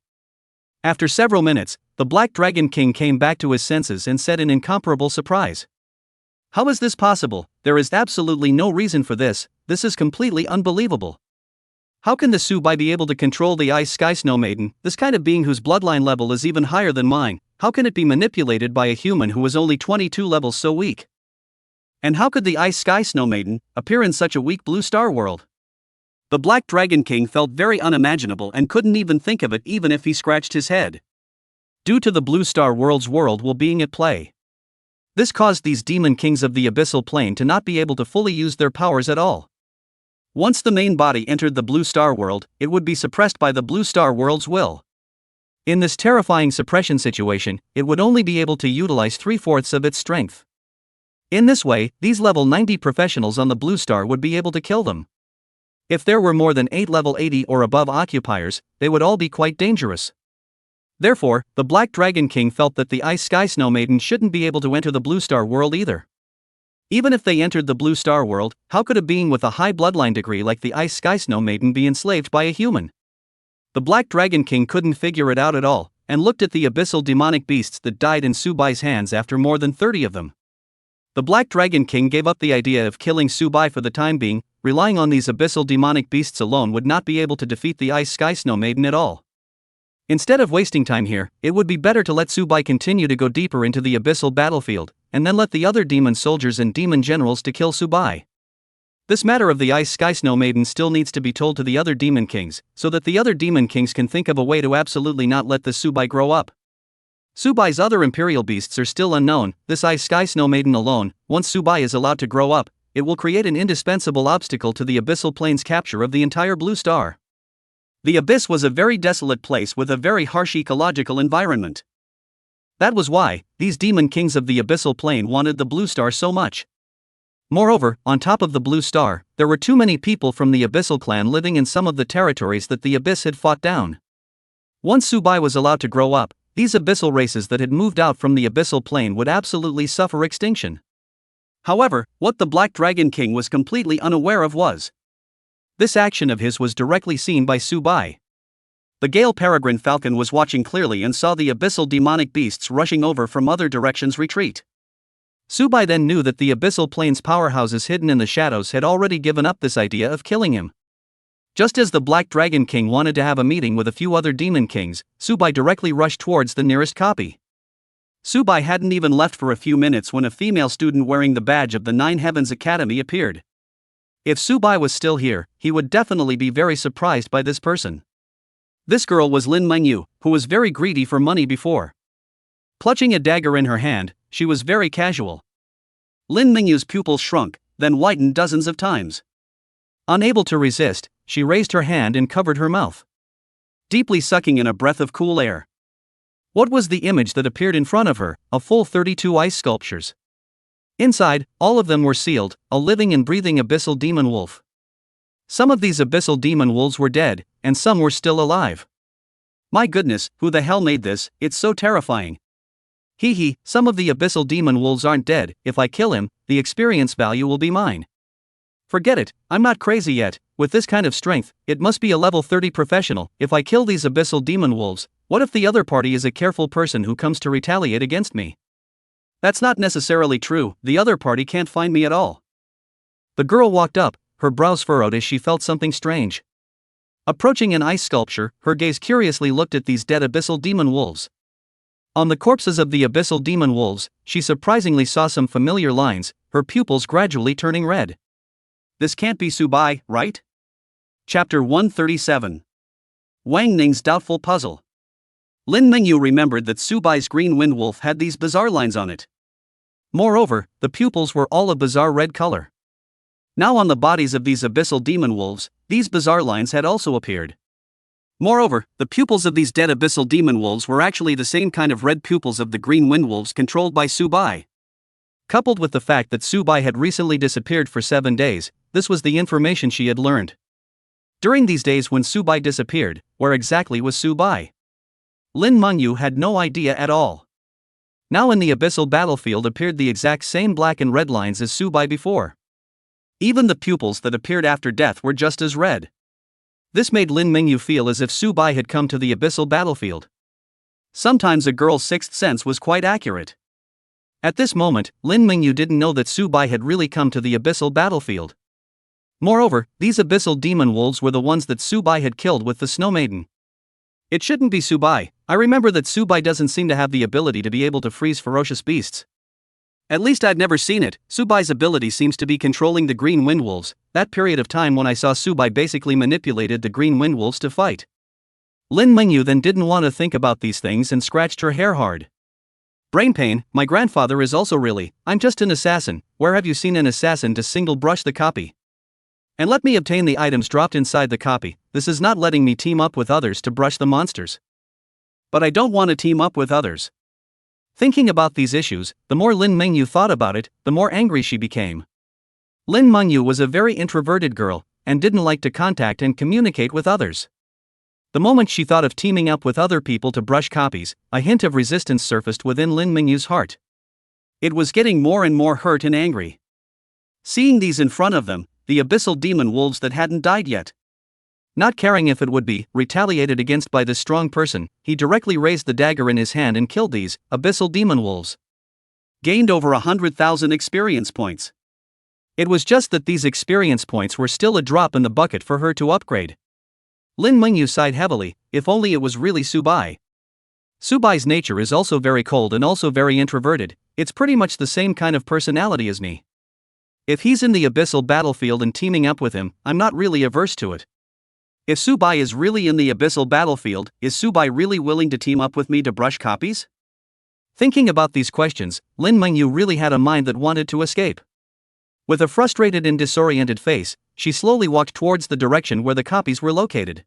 A: After several minutes, the Black Dragon King came back to his senses and said in incomparable surprise, "How is this possible? There is absolutely no reason for this. This is completely unbelievable. How can the Subai be able to control the Ice Sky Snow Maiden, this kind of being whose bloodline level is even higher than mine? How can it be manipulated by a human who is only 22 levels so weak? And how could the Ice Sky Snow Maiden appear in such a weak blue star world?" The Black Dragon King felt very unimaginable and couldn't even think of it even if he scratched his head. Due to the Blue Star World's world will being at play. This caused these demon kings of the Abyssal Plane to not be able to fully use their powers at all. Once the main body entered the Blue Star World, it would be suppressed by the Blue Star World's will. In this terrifying suppression situation, it would only be able to utilize 3/4 of its strength. In this way, these level 90 professionals on the Blue Star would be able to kill them. If there were more than 8 level 80 or above occupiers, they would all be quite dangerous. Therefore, the Black Dragon King felt that the Ice Sky Snow Maiden shouldn't be able to enter the Blue Star World either. Even if they entered the Blue Star World, how could a being with a high bloodline degree like the Ice Sky Snow Maiden be enslaved by a human? The Black Dragon King couldn't figure it out at all, and looked at the abyssal demonic beasts that died in Subai's hands after more than 30 of them. The Black Dragon King gave up the idea of killing Subai for the time being, relying on these abyssal demonic beasts alone would not be able to defeat the Ice Sky Snow Maiden at all. Instead of wasting time here, it would be better to let Subai continue to go deeper into the abyssal battlefield, and then let the other demon soldiers and demon generals to kill Subai. This matter of the Ice Sky Snow Maiden still needs to be told to the other demon kings, so that the other demon kings can think of a way to absolutely not let the Subai grow up. Subai's other imperial beasts are still unknown. This Ice Sky Snow Maiden alone, once Subai is allowed to grow up, it will create an indispensable obstacle to the Abyssal Plane's capture of the entire Blue Star. The Abyss was a very desolate place with a very harsh ecological environment. That was why these demon kings of the Abyssal Plane wanted the Blue Star so much. Moreover, on top of the Blue Star, there were too many people from the Abyssal clan living in some of the territories that the Abyss had fought down. Once Subai was allowed to grow up, these abyssal races that had moved out from the Abyssal Plane would absolutely suffer extinction. However, what the Black Dragon King was completely unaware of was this action of his was directly seen by Subai. The Gale Peregrine Falcon was watching clearly and saw the abyssal demonic beasts rushing over from other directions retreat. Subai then knew that the Abyssal Plane's powerhouses hidden in the shadows had already given up this idea of killing him. Just as the Black Dragon King wanted to have a meeting with a few other demon kings, Subai directly rushed towards the nearest copy. Subai hadn't even left for a few minutes when a female student wearing the badge of the Nine Heavens Academy appeared. If Subai was still here, he would definitely be very surprised by this person. This girl was Lin Mengyu, who was very greedy for money before. Clutching a dagger in her hand, she was very casual. Lin Mengyu's pupils shrunk, then whitened dozens of times. Unable to resist, she raised her hand and covered her mouth, deeply sucking in a breath of cool air. What was the image that appeared in front of her? A full 32 ice sculptures. Inside, all of them were sealed, a living and breathing abyssal demon wolf. Some of these abyssal demon wolves were dead, and some were still alive. My goodness, who the hell made this? It's so terrifying. Hee, some of the abyssal demon wolves aren't dead. If I kill him, the experience value will be mine. Forget it, I'm not crazy yet. With this kind of strength, it must be a level 30 professional. If I kill these abyssal demon wolves, what if the other party is a careful person who comes to retaliate against me? That's not necessarily true, the other party can't find me at all. The girl walked up, her brows furrowed as she felt something strange. Approaching an ice sculpture, her gaze curiously looked at these dead abyssal demon wolves. On the corpses of the abyssal demon wolves, she surprisingly saw some familiar lines, her pupils gradually turning red. This can't be Subai, right? Chapter 137. Wang Ning's Doubtful Puzzle. Lin Mengyu remembered that Subai's green wind wolf had these bizarre lines on it. Moreover, the pupils were all a bizarre red color. Now on the bodies of these abyssal demon wolves, these bizarre lines had also appeared. Moreover, the pupils of these dead abyssal demon wolves were actually the same kind of red pupils of the green wind wolves controlled by Subai. Coupled with the fact that Subai had recently disappeared for 7 days, this was the information she had learned. During these days when Subai disappeared, where exactly was Subai? Lin Mengyu had no idea at all. Now in the abyssal battlefield appeared the exact same black and red lines as Subai before. Even the pupils that appeared after death were just as red. This made Lin Mengyu feel as if Subai had come to the abyssal battlefield. Sometimes a girl's sixth sense was quite accurate. At this moment, Lin Mengyu didn't know that Subai had really come to the abyssal battlefield. Moreover, these abyssal demon wolves were the ones that Subai had killed with the Snow Maiden. It shouldn't be Subai. I remember that Subai doesn't seem to have the ability to be able to freeze ferocious beasts. At least I've never seen it. Subai's ability seems to be controlling the green wind wolves, that period of time when I saw Subai basically manipulated the green wind wolves to fight. Lin Mengyu then didn't want to think about these things and scratched her hair hard. Brain pain, my grandfather is also really, I'm just an assassin. Where have you seen an assassin to single brush the copy? And let me obtain the items dropped inside the copy. This is not letting me team up with others to brush the monsters. But I don't want to team up with others. Thinking about these issues, the more Lin Mengyu thought about it, the more angry she became. Lin Mengyu was a very introverted girl, and didn't like to contact and communicate with others. The moment she thought of teaming up with other people to brush copies, a hint of resistance surfaced within Lin Mengyu's heart. It was getting more and more hurt and angry. Seeing these in front of them, the abyssal demon wolves that hadn't died yet. Not caring if it would be retaliated against by this strong person, he directly raised the dagger in his hand and killed these abyssal demon wolves. Gained over 100,000 experience points. It was just that these experience points were still a drop in the bucket for her to upgrade. Lin Mengyu sighed heavily, if only it was really Subai. Subai's nature is also very cold and also very introverted, it's pretty much the same kind of personality as me. If he's in the abyssal battlefield and teaming up with him, I'm not really averse to it. If Subai is really in the abyssal battlefield, is Subai really willing to team up with me to brush copies? Thinking about these questions, Lin Mengyu really had a mind that wanted to escape. With a frustrated and disoriented face, she slowly walked towards the direction where the copies were located.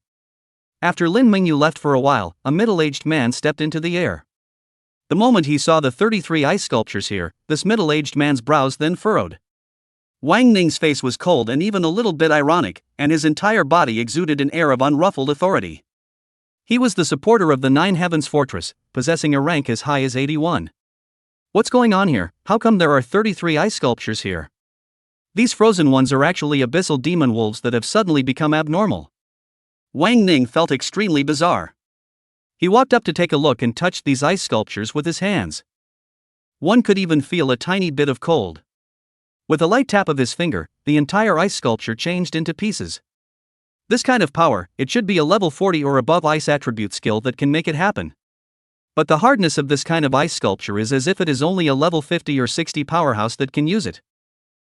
A: After Lin Mengyu left for a while, a middle-aged man stepped into the air. The moment he saw the 33 ice sculptures here, this middle-aged man's brows then furrowed. Wang Ning's face was cold and even a little bit ironic, and his entire body exuded an air of unruffled authority. He was the supporter of the Nine Heavens Fortress, possessing a rank as high as 81. What's going on here? How come there are 33 ice sculptures here? These frozen ones are actually abyssal demon wolves that have suddenly become abnormal. Wang Ning felt extremely bizarre. He walked up to take a look and touched these ice sculptures with his hands. One could even feel a tiny bit of cold. With a light tap of his finger, the entire ice sculpture changed into pieces. This kind of power, it should be a level 40 or above ice attribute skill that can make it happen. But the hardness of this kind of ice sculpture is as if it is only a level 50 or 60 powerhouse that can use it.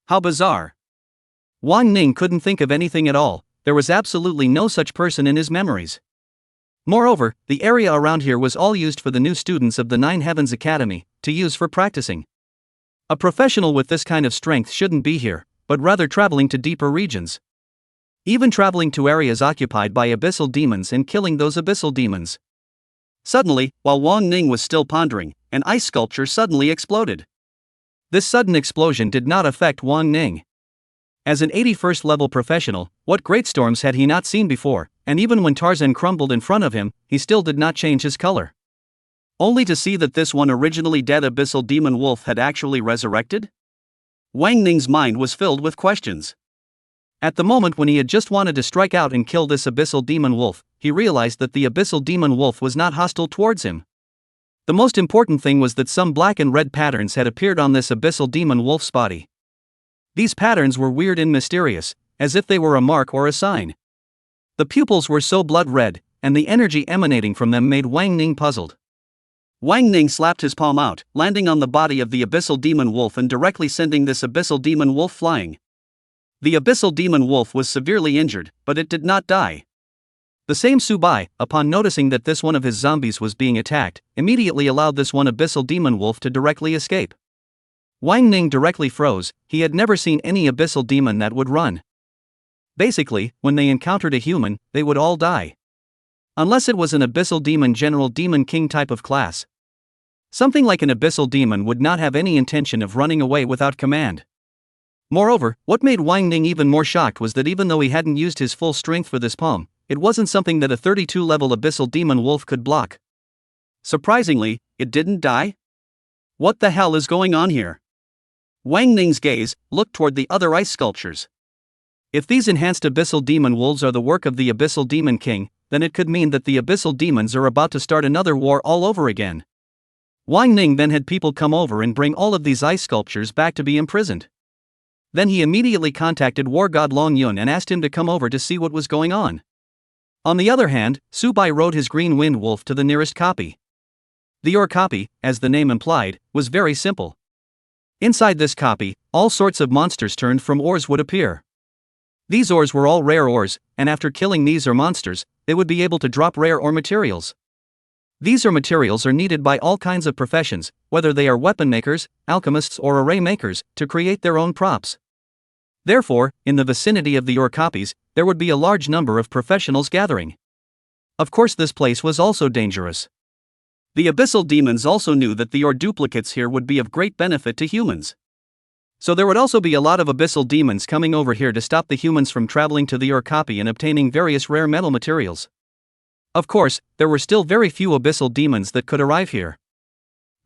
A: How bizarre. Wang Ning couldn't think of anything at all. There was absolutely no such person in his memories. Moreover, the area around here was all used for the new students of the Nine Heavens Academy to use for practicing. A professional with this kind of strength shouldn't be here, but rather traveling to deeper regions. Even traveling to areas occupied by abyssal demons and killing those abyssal demons. Suddenly, while Wang Ning was still pondering, an ice sculpture suddenly exploded. This sudden explosion did not affect Wang Ning. As an 81st level professional, what great storms had he not seen before, and even when Tarzan crumbled in front of him, he still did not change his color. Only to see that this one originally dead abyssal demon wolf had actually resurrected? Wang Ning's mind was filled with questions. At the moment when he had just wanted to strike out and kill this abyssal demon wolf, he realized that the abyssal demon wolf was not hostile towards him. The most important thing was that some black and red patterns had appeared on this abyssal demon wolf's body. These patterns were weird and mysterious, as if they were a mark or a sign. The pupils were so blood red, and the energy emanating from them made Wang Ning puzzled. Wang Ning slapped his palm out, landing on the body of the abyssal demon wolf and directly sending this abyssal demon wolf flying. The abyssal demon wolf was severely injured, but it did not die. The same Subai, upon noticing that this one of his zombies was being attacked, immediately allowed this one abyssal demon wolf to directly escape. Wang Ning directly froze. He had never seen any abyssal demon that would run. Basically, when they encountered a human, they would all die. Unless it was an abyssal demon general demon king type of class. Something like an abyssal demon would not have any intention of running away without command. Moreover, what made Wang Ning even more shocked was that even though he hadn't used his full strength for this palm, it wasn't something that a 32-level abyssal demon wolf could block. Surprisingly, it didn't die? What the hell is going on here? Wang Ning's gaze looked toward the other ice sculptures. If these enhanced abyssal demon wolves are the work of the abyssal demon king, then it could mean that the abyssal demons are about to start another war all over again. Wang Ning then had people come over and bring all of these ice sculptures back to be imprisoned. Then he immediately contacted war god Long Yun and asked him to come over to see what was going on. On the other hand, Subai rode his green wind wolf to the nearest copy. The ore copy, as the name implied, was very simple. Inside this copy, all sorts of monsters turned from ores would appear. These ores were all rare ores, and after killing these ore monsters, they would be able to drop rare ore materials. These ore materials are needed by all kinds of professions, whether they are weapon makers, alchemists or array makers, to create their own props. Therefore, in the vicinity of the ore copies, there would be a large number of professionals gathering. Of course, this place was also dangerous. The abyssal demons also knew that the ore duplicates here would be of great benefit to humans. So there would also be a lot of abyssal demons coming over here to stop the humans from traveling to the ore copy and obtaining various rare metal materials. Of course, there were still very few abyssal demons that could arrive here.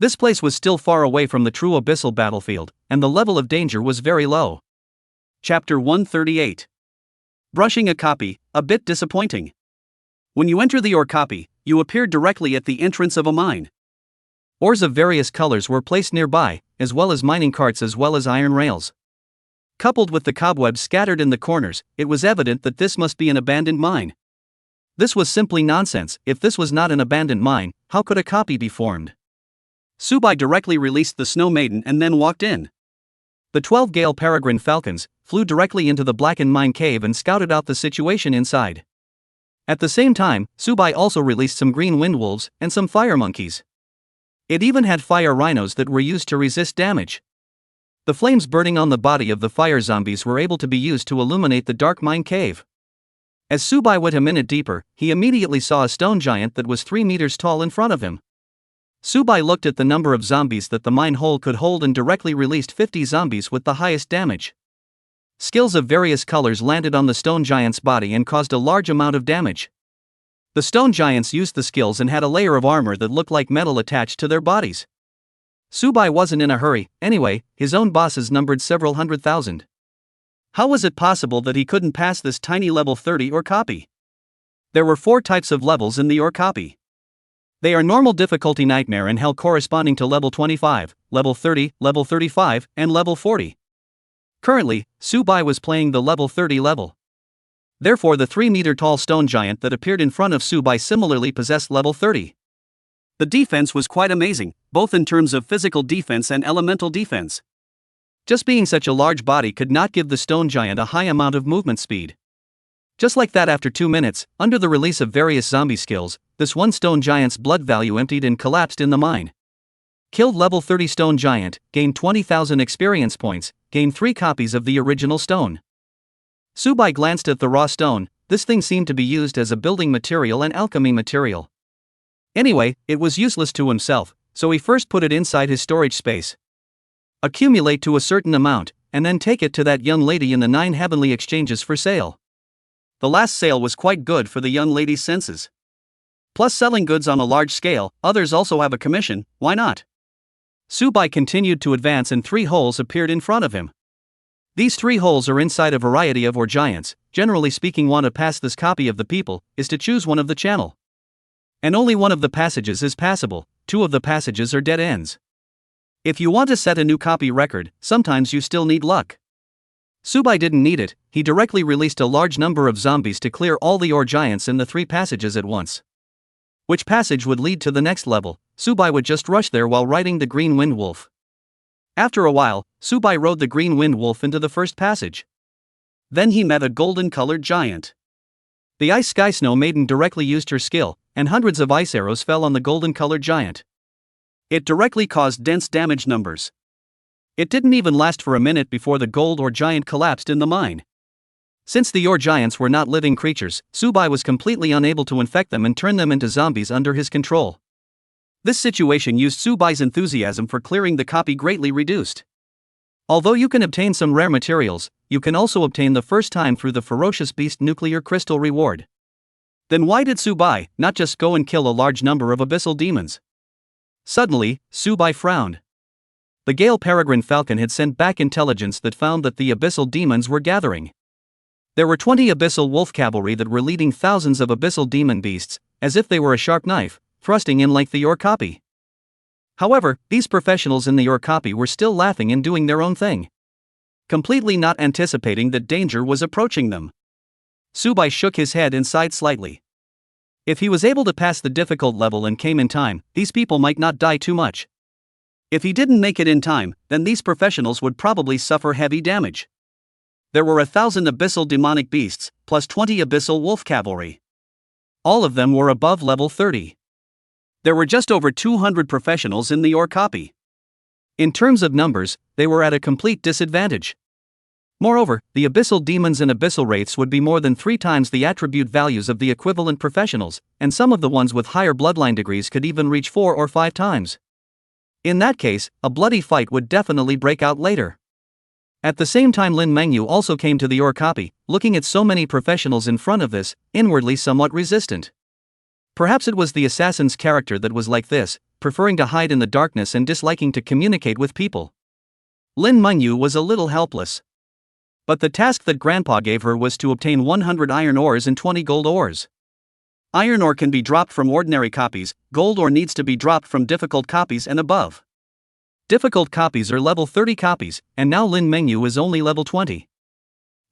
A: This place was still far away from the true abyssal battlefield, and the level of danger was very low. Chapter 138. Brushing a copy, a bit disappointing. When you enter the ore copy, you appear directly at the entrance of a mine. Ores of various colors were placed nearby, as well as mining carts as well as iron rails. Coupled with the cobwebs scattered in the corners, it was evident that this must be an abandoned mine. This was simply nonsense. If this was not an abandoned mine, how could a copy be formed? Subai directly released the Snow Maiden and then walked in. The 12 Gale Peregrine Falcons flew directly into the blackened mine cave and scouted out the situation inside. At the same time, Subai also released some green wind wolves and some fire monkeys. It even had fire rhinos that were used to resist damage. The flames burning on the body of the fire zombies were able to be used to illuminate the dark mine cave. As Subai went a minute deeper, he immediately saw a stone giant that was 3 meters tall in front of him. Subai looked at the number of zombies that the mine hole could hold and directly released 50 zombies with the highest damage. Skills of various colors landed on the stone giant's body and caused a large amount of damage. The stone giants used the skills and had a layer of armor that looked like metal attached to their bodies. Subai wasn't in a hurry, anyway, his own bosses numbered several 100,000. How was it possible that he couldn't pass this tiny level 30 ore copy? There were 4 types of levels in the ore copy. They are normal difficulty nightmare and hell corresponding to level 25, level 30, level 35, and level 40. Currently, Subai was playing the level 30 level. Therefore the 3-meter-tall stone giant that appeared in front of Subai similarly possessed level 30. The defense was quite amazing, both in terms of physical defense and elemental defense. Just being such a large body could not give the stone giant a high amount of movement speed. Just like that, after 2 minutes, under the release of various zombie skills, this one stone giant's blood value emptied and collapsed in the mine. Killed level 30 stone giant, gained 20,000 experience points, gained 3 copies of the original stone. Subai glanced at the raw stone. This thing seemed to be used as a building material and alchemy material. Anyway, it was useless to himself, so he first put it inside his storage space. Accumulate to a certain amount, and then take it to that young lady in the 9 heavenly exchanges for sale. The last sale was quite good for the young lady's senses. Plus, selling goods on a large scale, others also have a commission, why not? Subai continued to advance and 3 holes appeared in front of him. These 3 holes are inside a variety of giants. Generally speaking, want to pass this copy of the people is to choose one of the channel. And only one of the passages is passable, 2 of the passages are dead ends. If you want to set a new copy record, sometimes you still need luck. Subai didn't need it, he directly released a large number of zombies to clear all the giants in the 3 passages at once. Which passage would lead to the next level? Subai would just rush there while riding the Green Wind Wolf. After a while, Subai rode the Green Wind Wolf into the first passage. Then he met a golden-colored giant. The Ice Sky Snow Maiden directly used her skill, and hundreds of ice arrows fell on the golden-colored giant. It directly caused dense damage numbers. It didn't even last for a minute before the gold giant collapsed in the mine. Since the giants were not living creatures, Subai was completely unable to infect them and turn them into zombies under his control. This situation used Subai's enthusiasm for clearing the copy greatly reduced. Although you can obtain some rare materials, you can also obtain the first time through the Ferocious Beast Nuclear Crystal reward. Then why did Subai not just go and kill a large number of abyssal demons? Suddenly, Subai frowned. The Gale Peregrine Falcon had sent back intelligence that found that the abyssal demons were gathering. There were 20 abyssal wolf cavalry that were leading thousands of abyssal demon beasts, as if they were a sharp knife, thrusting in like the copy. However, these professionals in the copy were still laughing and doing their own thing, completely not anticipating that danger was approaching them. Subai shook his head and sighed slightly. If he was able to pass the difficult level and came in time, these people might not die too much. If he didn't make it in time, then these professionals would probably suffer heavy damage. There were 1,000 abyssal demonic beasts, plus 20 abyssal wolf cavalry. All of them were above level 30. There were just over 200 professionals in the copy. In terms of numbers, they were at a complete disadvantage. Moreover, the abyssal demons and abyssal wraiths would be more than 3 times the attribute values of the equivalent professionals, and some of the ones with higher bloodline degrees could even reach 4 or 5 times. In that case, a bloody fight would definitely break out later. At the same time, Lin Mengyu also came to the copy, looking at so many professionals in front of this, inwardly somewhat resistant. Perhaps it was the assassin's character that was like this, preferring to hide in the darkness and disliking to communicate with people. Lin Mengyu was a little helpless. But the task that Grandpa gave her was to obtain 100 iron ores and 20 gold ores. Iron ore can be dropped from ordinary copies, gold ore needs to be dropped from difficult copies and above. Difficult copies are level 30 copies, and now Lin Mengyu is only level 20.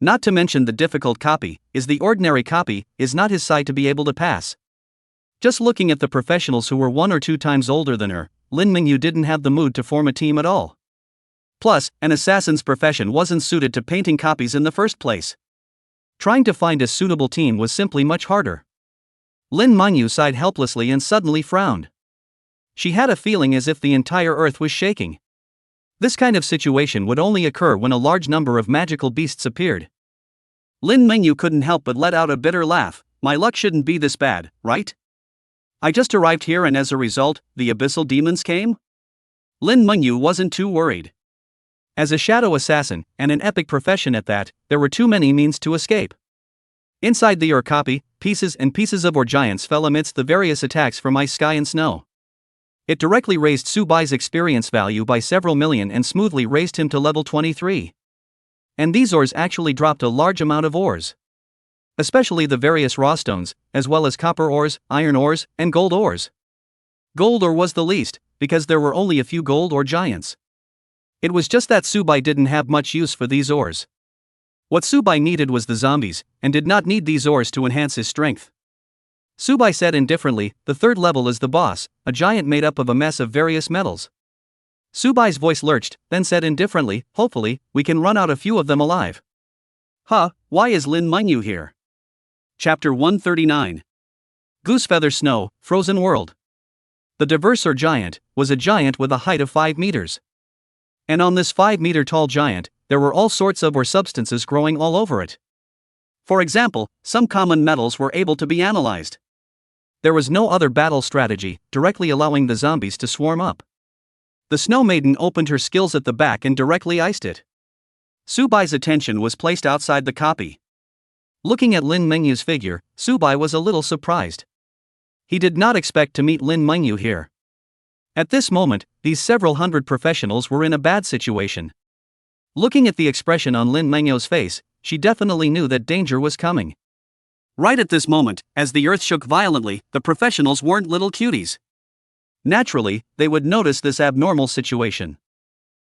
A: Not to mention the difficult copy, is the ordinary copy, is not his side to be able to pass. Just looking at the professionals who were 1 or 2 times older than her, Lin Mengyu didn't have the mood to form a team at all. Plus, an assassin's profession wasn't suited to painting copies in the first place. Trying to find a suitable team was simply much harder. Lin Mengyu sighed helplessly and suddenly frowned. She had a feeling as if the entire earth was shaking. This kind of situation would only occur when a large number of magical beasts appeared. Lin Mengyu couldn't help but let out a bitter laugh. My luck shouldn't be this bad, right? I just arrived here and as a result, the abyssal demons came? Lin Mengyu wasn't too worried. As a shadow assassin, and an epic profession at that, there were too many means to escape. Inside the copy, pieces and pieces of giants fell amidst the various attacks from ice, sky and snow. It directly raised Subai's experience value by several million and smoothly raised him to level 23. And these ores actually dropped a large amount of ores. Especially the various raw stones, as well as copper ores, iron ores, and gold ores. Gold ore was the least, because there were only a few gold ore giants. It was just that Subai didn't have much use for these ores. What Subai needed was the zombies, and did not need these ores to enhance his strength. Subai said indifferently, the third level is the boss, a giant made up of a mess of various metals. Subai's voice lurched, then said indifferently, hopefully, we can run out a few of them alive. Huh, why is Lin Mingyu here? Chapter 139. Goosefeather Snow, Frozen World. The Diversor Giant was a giant with a height of 5 meters. And on this 5-meter tall giant, there were all sorts of substances growing all over it. For example, some common metals were able to be analyzed. There was no other battle strategy, directly allowing the zombies to swarm up. The Snow Maiden opened her skills at the back and directly iced it. Subai's attention was placed outside the copy. Looking at Lin Mingyu's figure, Subai was a little surprised. He did not expect to meet Lin Mingyu here. At this moment, these several hundred professionals were in a bad situation. Looking at the expression on Lin Mingyu's face, she definitely knew that danger was coming. Right at this moment, as the earth shook violently, the professionals weren't little cuties. Naturally, they would notice this abnormal situation.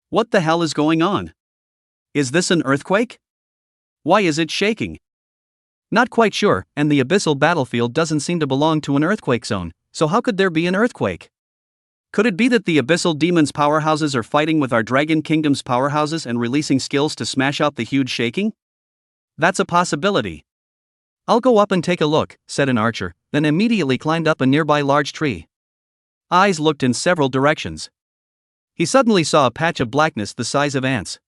A: What the hell is going on? Is this an earthquake? Why is it shaking? Not quite sure, and the abyssal battlefield doesn't seem to belong to an earthquake zone, so how could there be an earthquake? Could it be that the abyssal demons' powerhouses are fighting with our dragon kingdom's powerhouses and releasing skills to smash out the huge shaking? That's a possibility. I'll go up and take a look, said an archer, then immediately climbed up a nearby large tree. Eyes looked in several directions. He suddenly saw a patch of blackness the size of ants.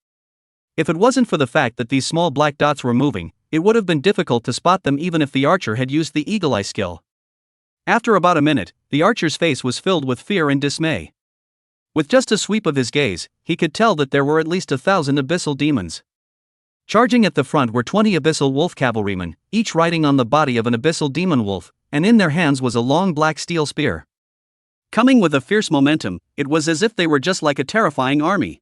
A: If it wasn't for the fact that these small black dots were moving, it would have been difficult to spot them even if the archer had used the eagle eye skill. After about a minute, the archer's face was filled with fear and dismay. With just a sweep of his gaze, he could tell that there were at least 1,000 abyssal demons. Charging at the front were 20 abyssal wolf cavalrymen, each riding on the body of an abyssal demon wolf, and in their hands was a long black steel spear. Coming with a fierce momentum, it was as if they were just like a terrifying army.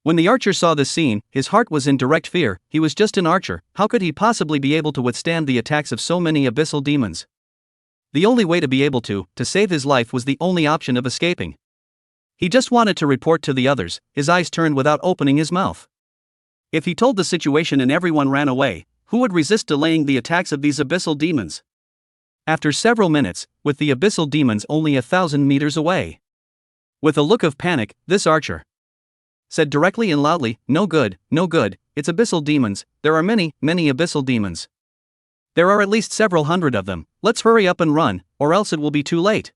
A: When the archer saw this scene, his heart was in direct fear. He was just an archer, how could he possibly be able to withstand the attacks of so many abyssal demons? The only way to be able to save his life was the only option of escaping. He just wanted to report to the others, his eyes turned without opening his mouth. If he told the situation and everyone ran away, who would resist delaying the attacks of these abyssal demons? After several minutes, with the abyssal demons only 1,000 meters away. With a look of panic, this archer said directly and loudly, no good, it's abyssal demons, there are many abyssal demons. There are at least several hundred of them, let's hurry up and run, or else it will be too late.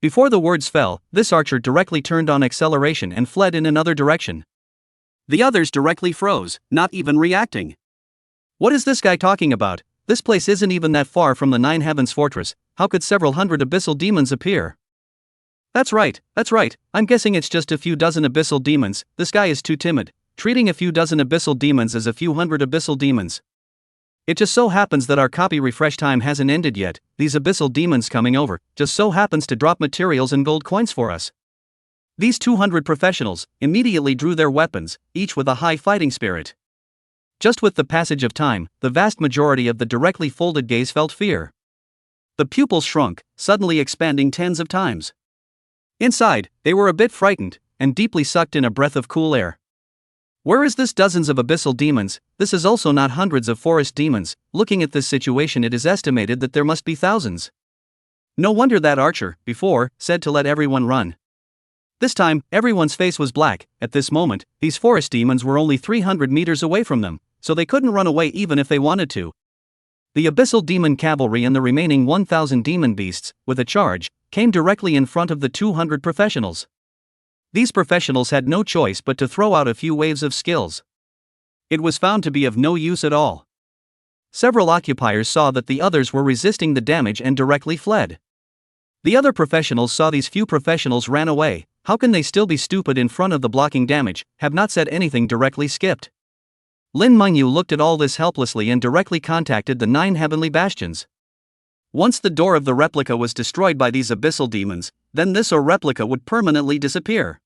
A: Before the words fell, this archer directly turned on acceleration and fled in another direction. The others directly froze, not even reacting. What is this guy talking about? This place isn't even that far from the Nine Heavens Fortress, how could several hundred abyssal demons appear? That's right, I'm guessing it's just a few dozen abyssal demons, this guy is too timid, treating a few dozen abyssal demons as a few hundred abyssal demons. It just so happens that our copy refresh time hasn't ended yet, these abyssal demons coming over, just so happens to drop materials and gold coins for us. These 200 professionals immediately drew their weapons, each with a high fighting spirit. Just with the passage of time, the vast majority of the directly folded gaze felt fear. The pupils shrunk, suddenly expanding tens of times. Inside, they were a bit frightened, and deeply sucked in a breath of cool air. Where is this dozens of abyssal demons? This is also not hundreds of forest demons. Looking at this situation, it is estimated that there must be thousands. No wonder that archer, before, said to let everyone run. This time, everyone's face was black. At this moment, these forest demons were only 300 meters away from them, so they couldn't run away even if they wanted to. The abyssal demon cavalry and the remaining 1,000 demon beasts, with a charge, came directly in front of the 200 professionals. These professionals had no choice but to throw out a few waves of skills. It was found to be of no use at all. Several occupiers saw that the others were resisting the damage and directly fled. The other professionals saw these few professionals ran away. How can they still be stupid in front of the blocking damage, have not said anything, directly skipped? Lin Mingyu looked at all this helplessly and directly contacted the 9 heavenly bastions. Once the door of the replica was destroyed by these abyssal demons, then this replica would permanently disappear.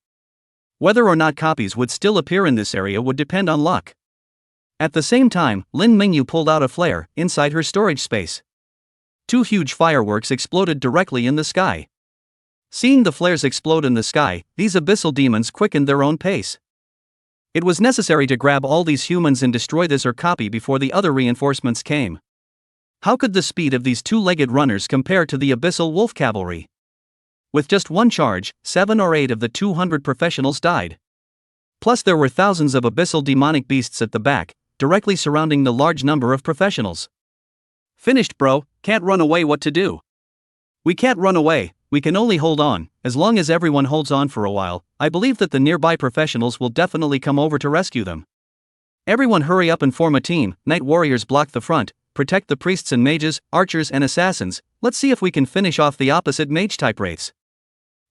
A: Whether or not copies would still appear in this area would depend on luck. At the same time, Lin Mingyu pulled out a flare inside her storage space. 2 huge fireworks exploded directly in the sky. Seeing the flares explode in the sky, these abyssal demons quickened their own pace. It was necessary to grab all these humans and destroy this or copy before the other reinforcements came. How could the speed of these two-legged runners compare to the Abyssal wolf cavalry? With just one charge, 7 or 8 of the 200 professionals died. Plus there were thousands of abyssal demonic beasts at the back, directly surrounding the large number of professionals. Finished, bro, can't run away. What to do? We can't run away, we can only hold on. As long as everyone holds on for a while, I believe that the nearby professionals will definitely come over to rescue them. Everyone hurry up and form a team. Night warriors block the front, protect the priests and mages, archers and assassins. Let's see if we can finish off the opposite mage type wraiths.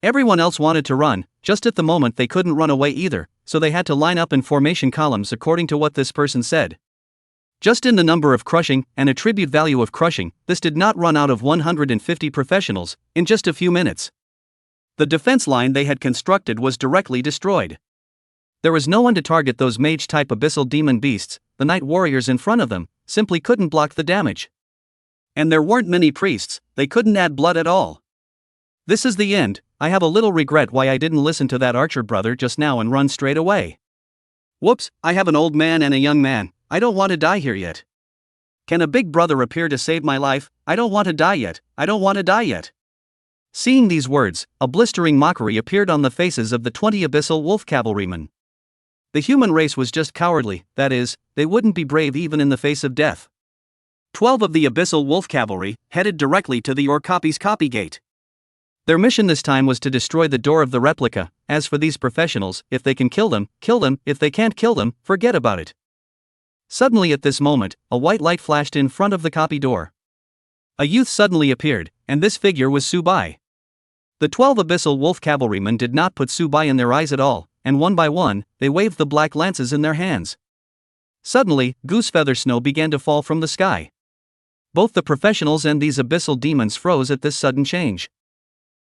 A: Everyone else wanted to run, just at the moment they couldn't run away either, so they had to line up in formation columns according to what this person said. Just in the number of crushing and attribute value of crushing, this did not run out of 150 professionals in just a few minutes. The defense line they had constructed was directly destroyed. There was no one to target those mage-type abyssal demon beasts. The night warriors in front of them simply couldn't block the damage. And there weren't many priests, they couldn't add blood at all. This is the end. I have a little regret why I didn't listen to that archer brother just now and run straight away. Whoops, I have an old man and a young man, I don't want to die here yet. Can a big brother appear to save my life? I don't want to die yet, I don't want to die yet. Seeing these words, a blistering mockery appeared on the faces of the 20 abyssal wolf cavalrymen. The human race was just cowardly, that is, they wouldn't be brave even in the face of death. 12 of the abyssal wolf cavalry headed directly to the Orcapi's copy gate. Their mission this time was to destroy the door of the replica. As for these professionals, if they can kill them, if they can't kill them, forget about it. Suddenly at this moment, a white light flashed in front of the copy door. A youth suddenly appeared, and this figure was Subai. The 12 abyssal wolf cavalrymen did not put Subai in their eyes at all, and one by one, they waved the black lances in their hands. Suddenly, goose feather snow began to fall from the sky. Both the professionals and these abyssal demons froze at this sudden change.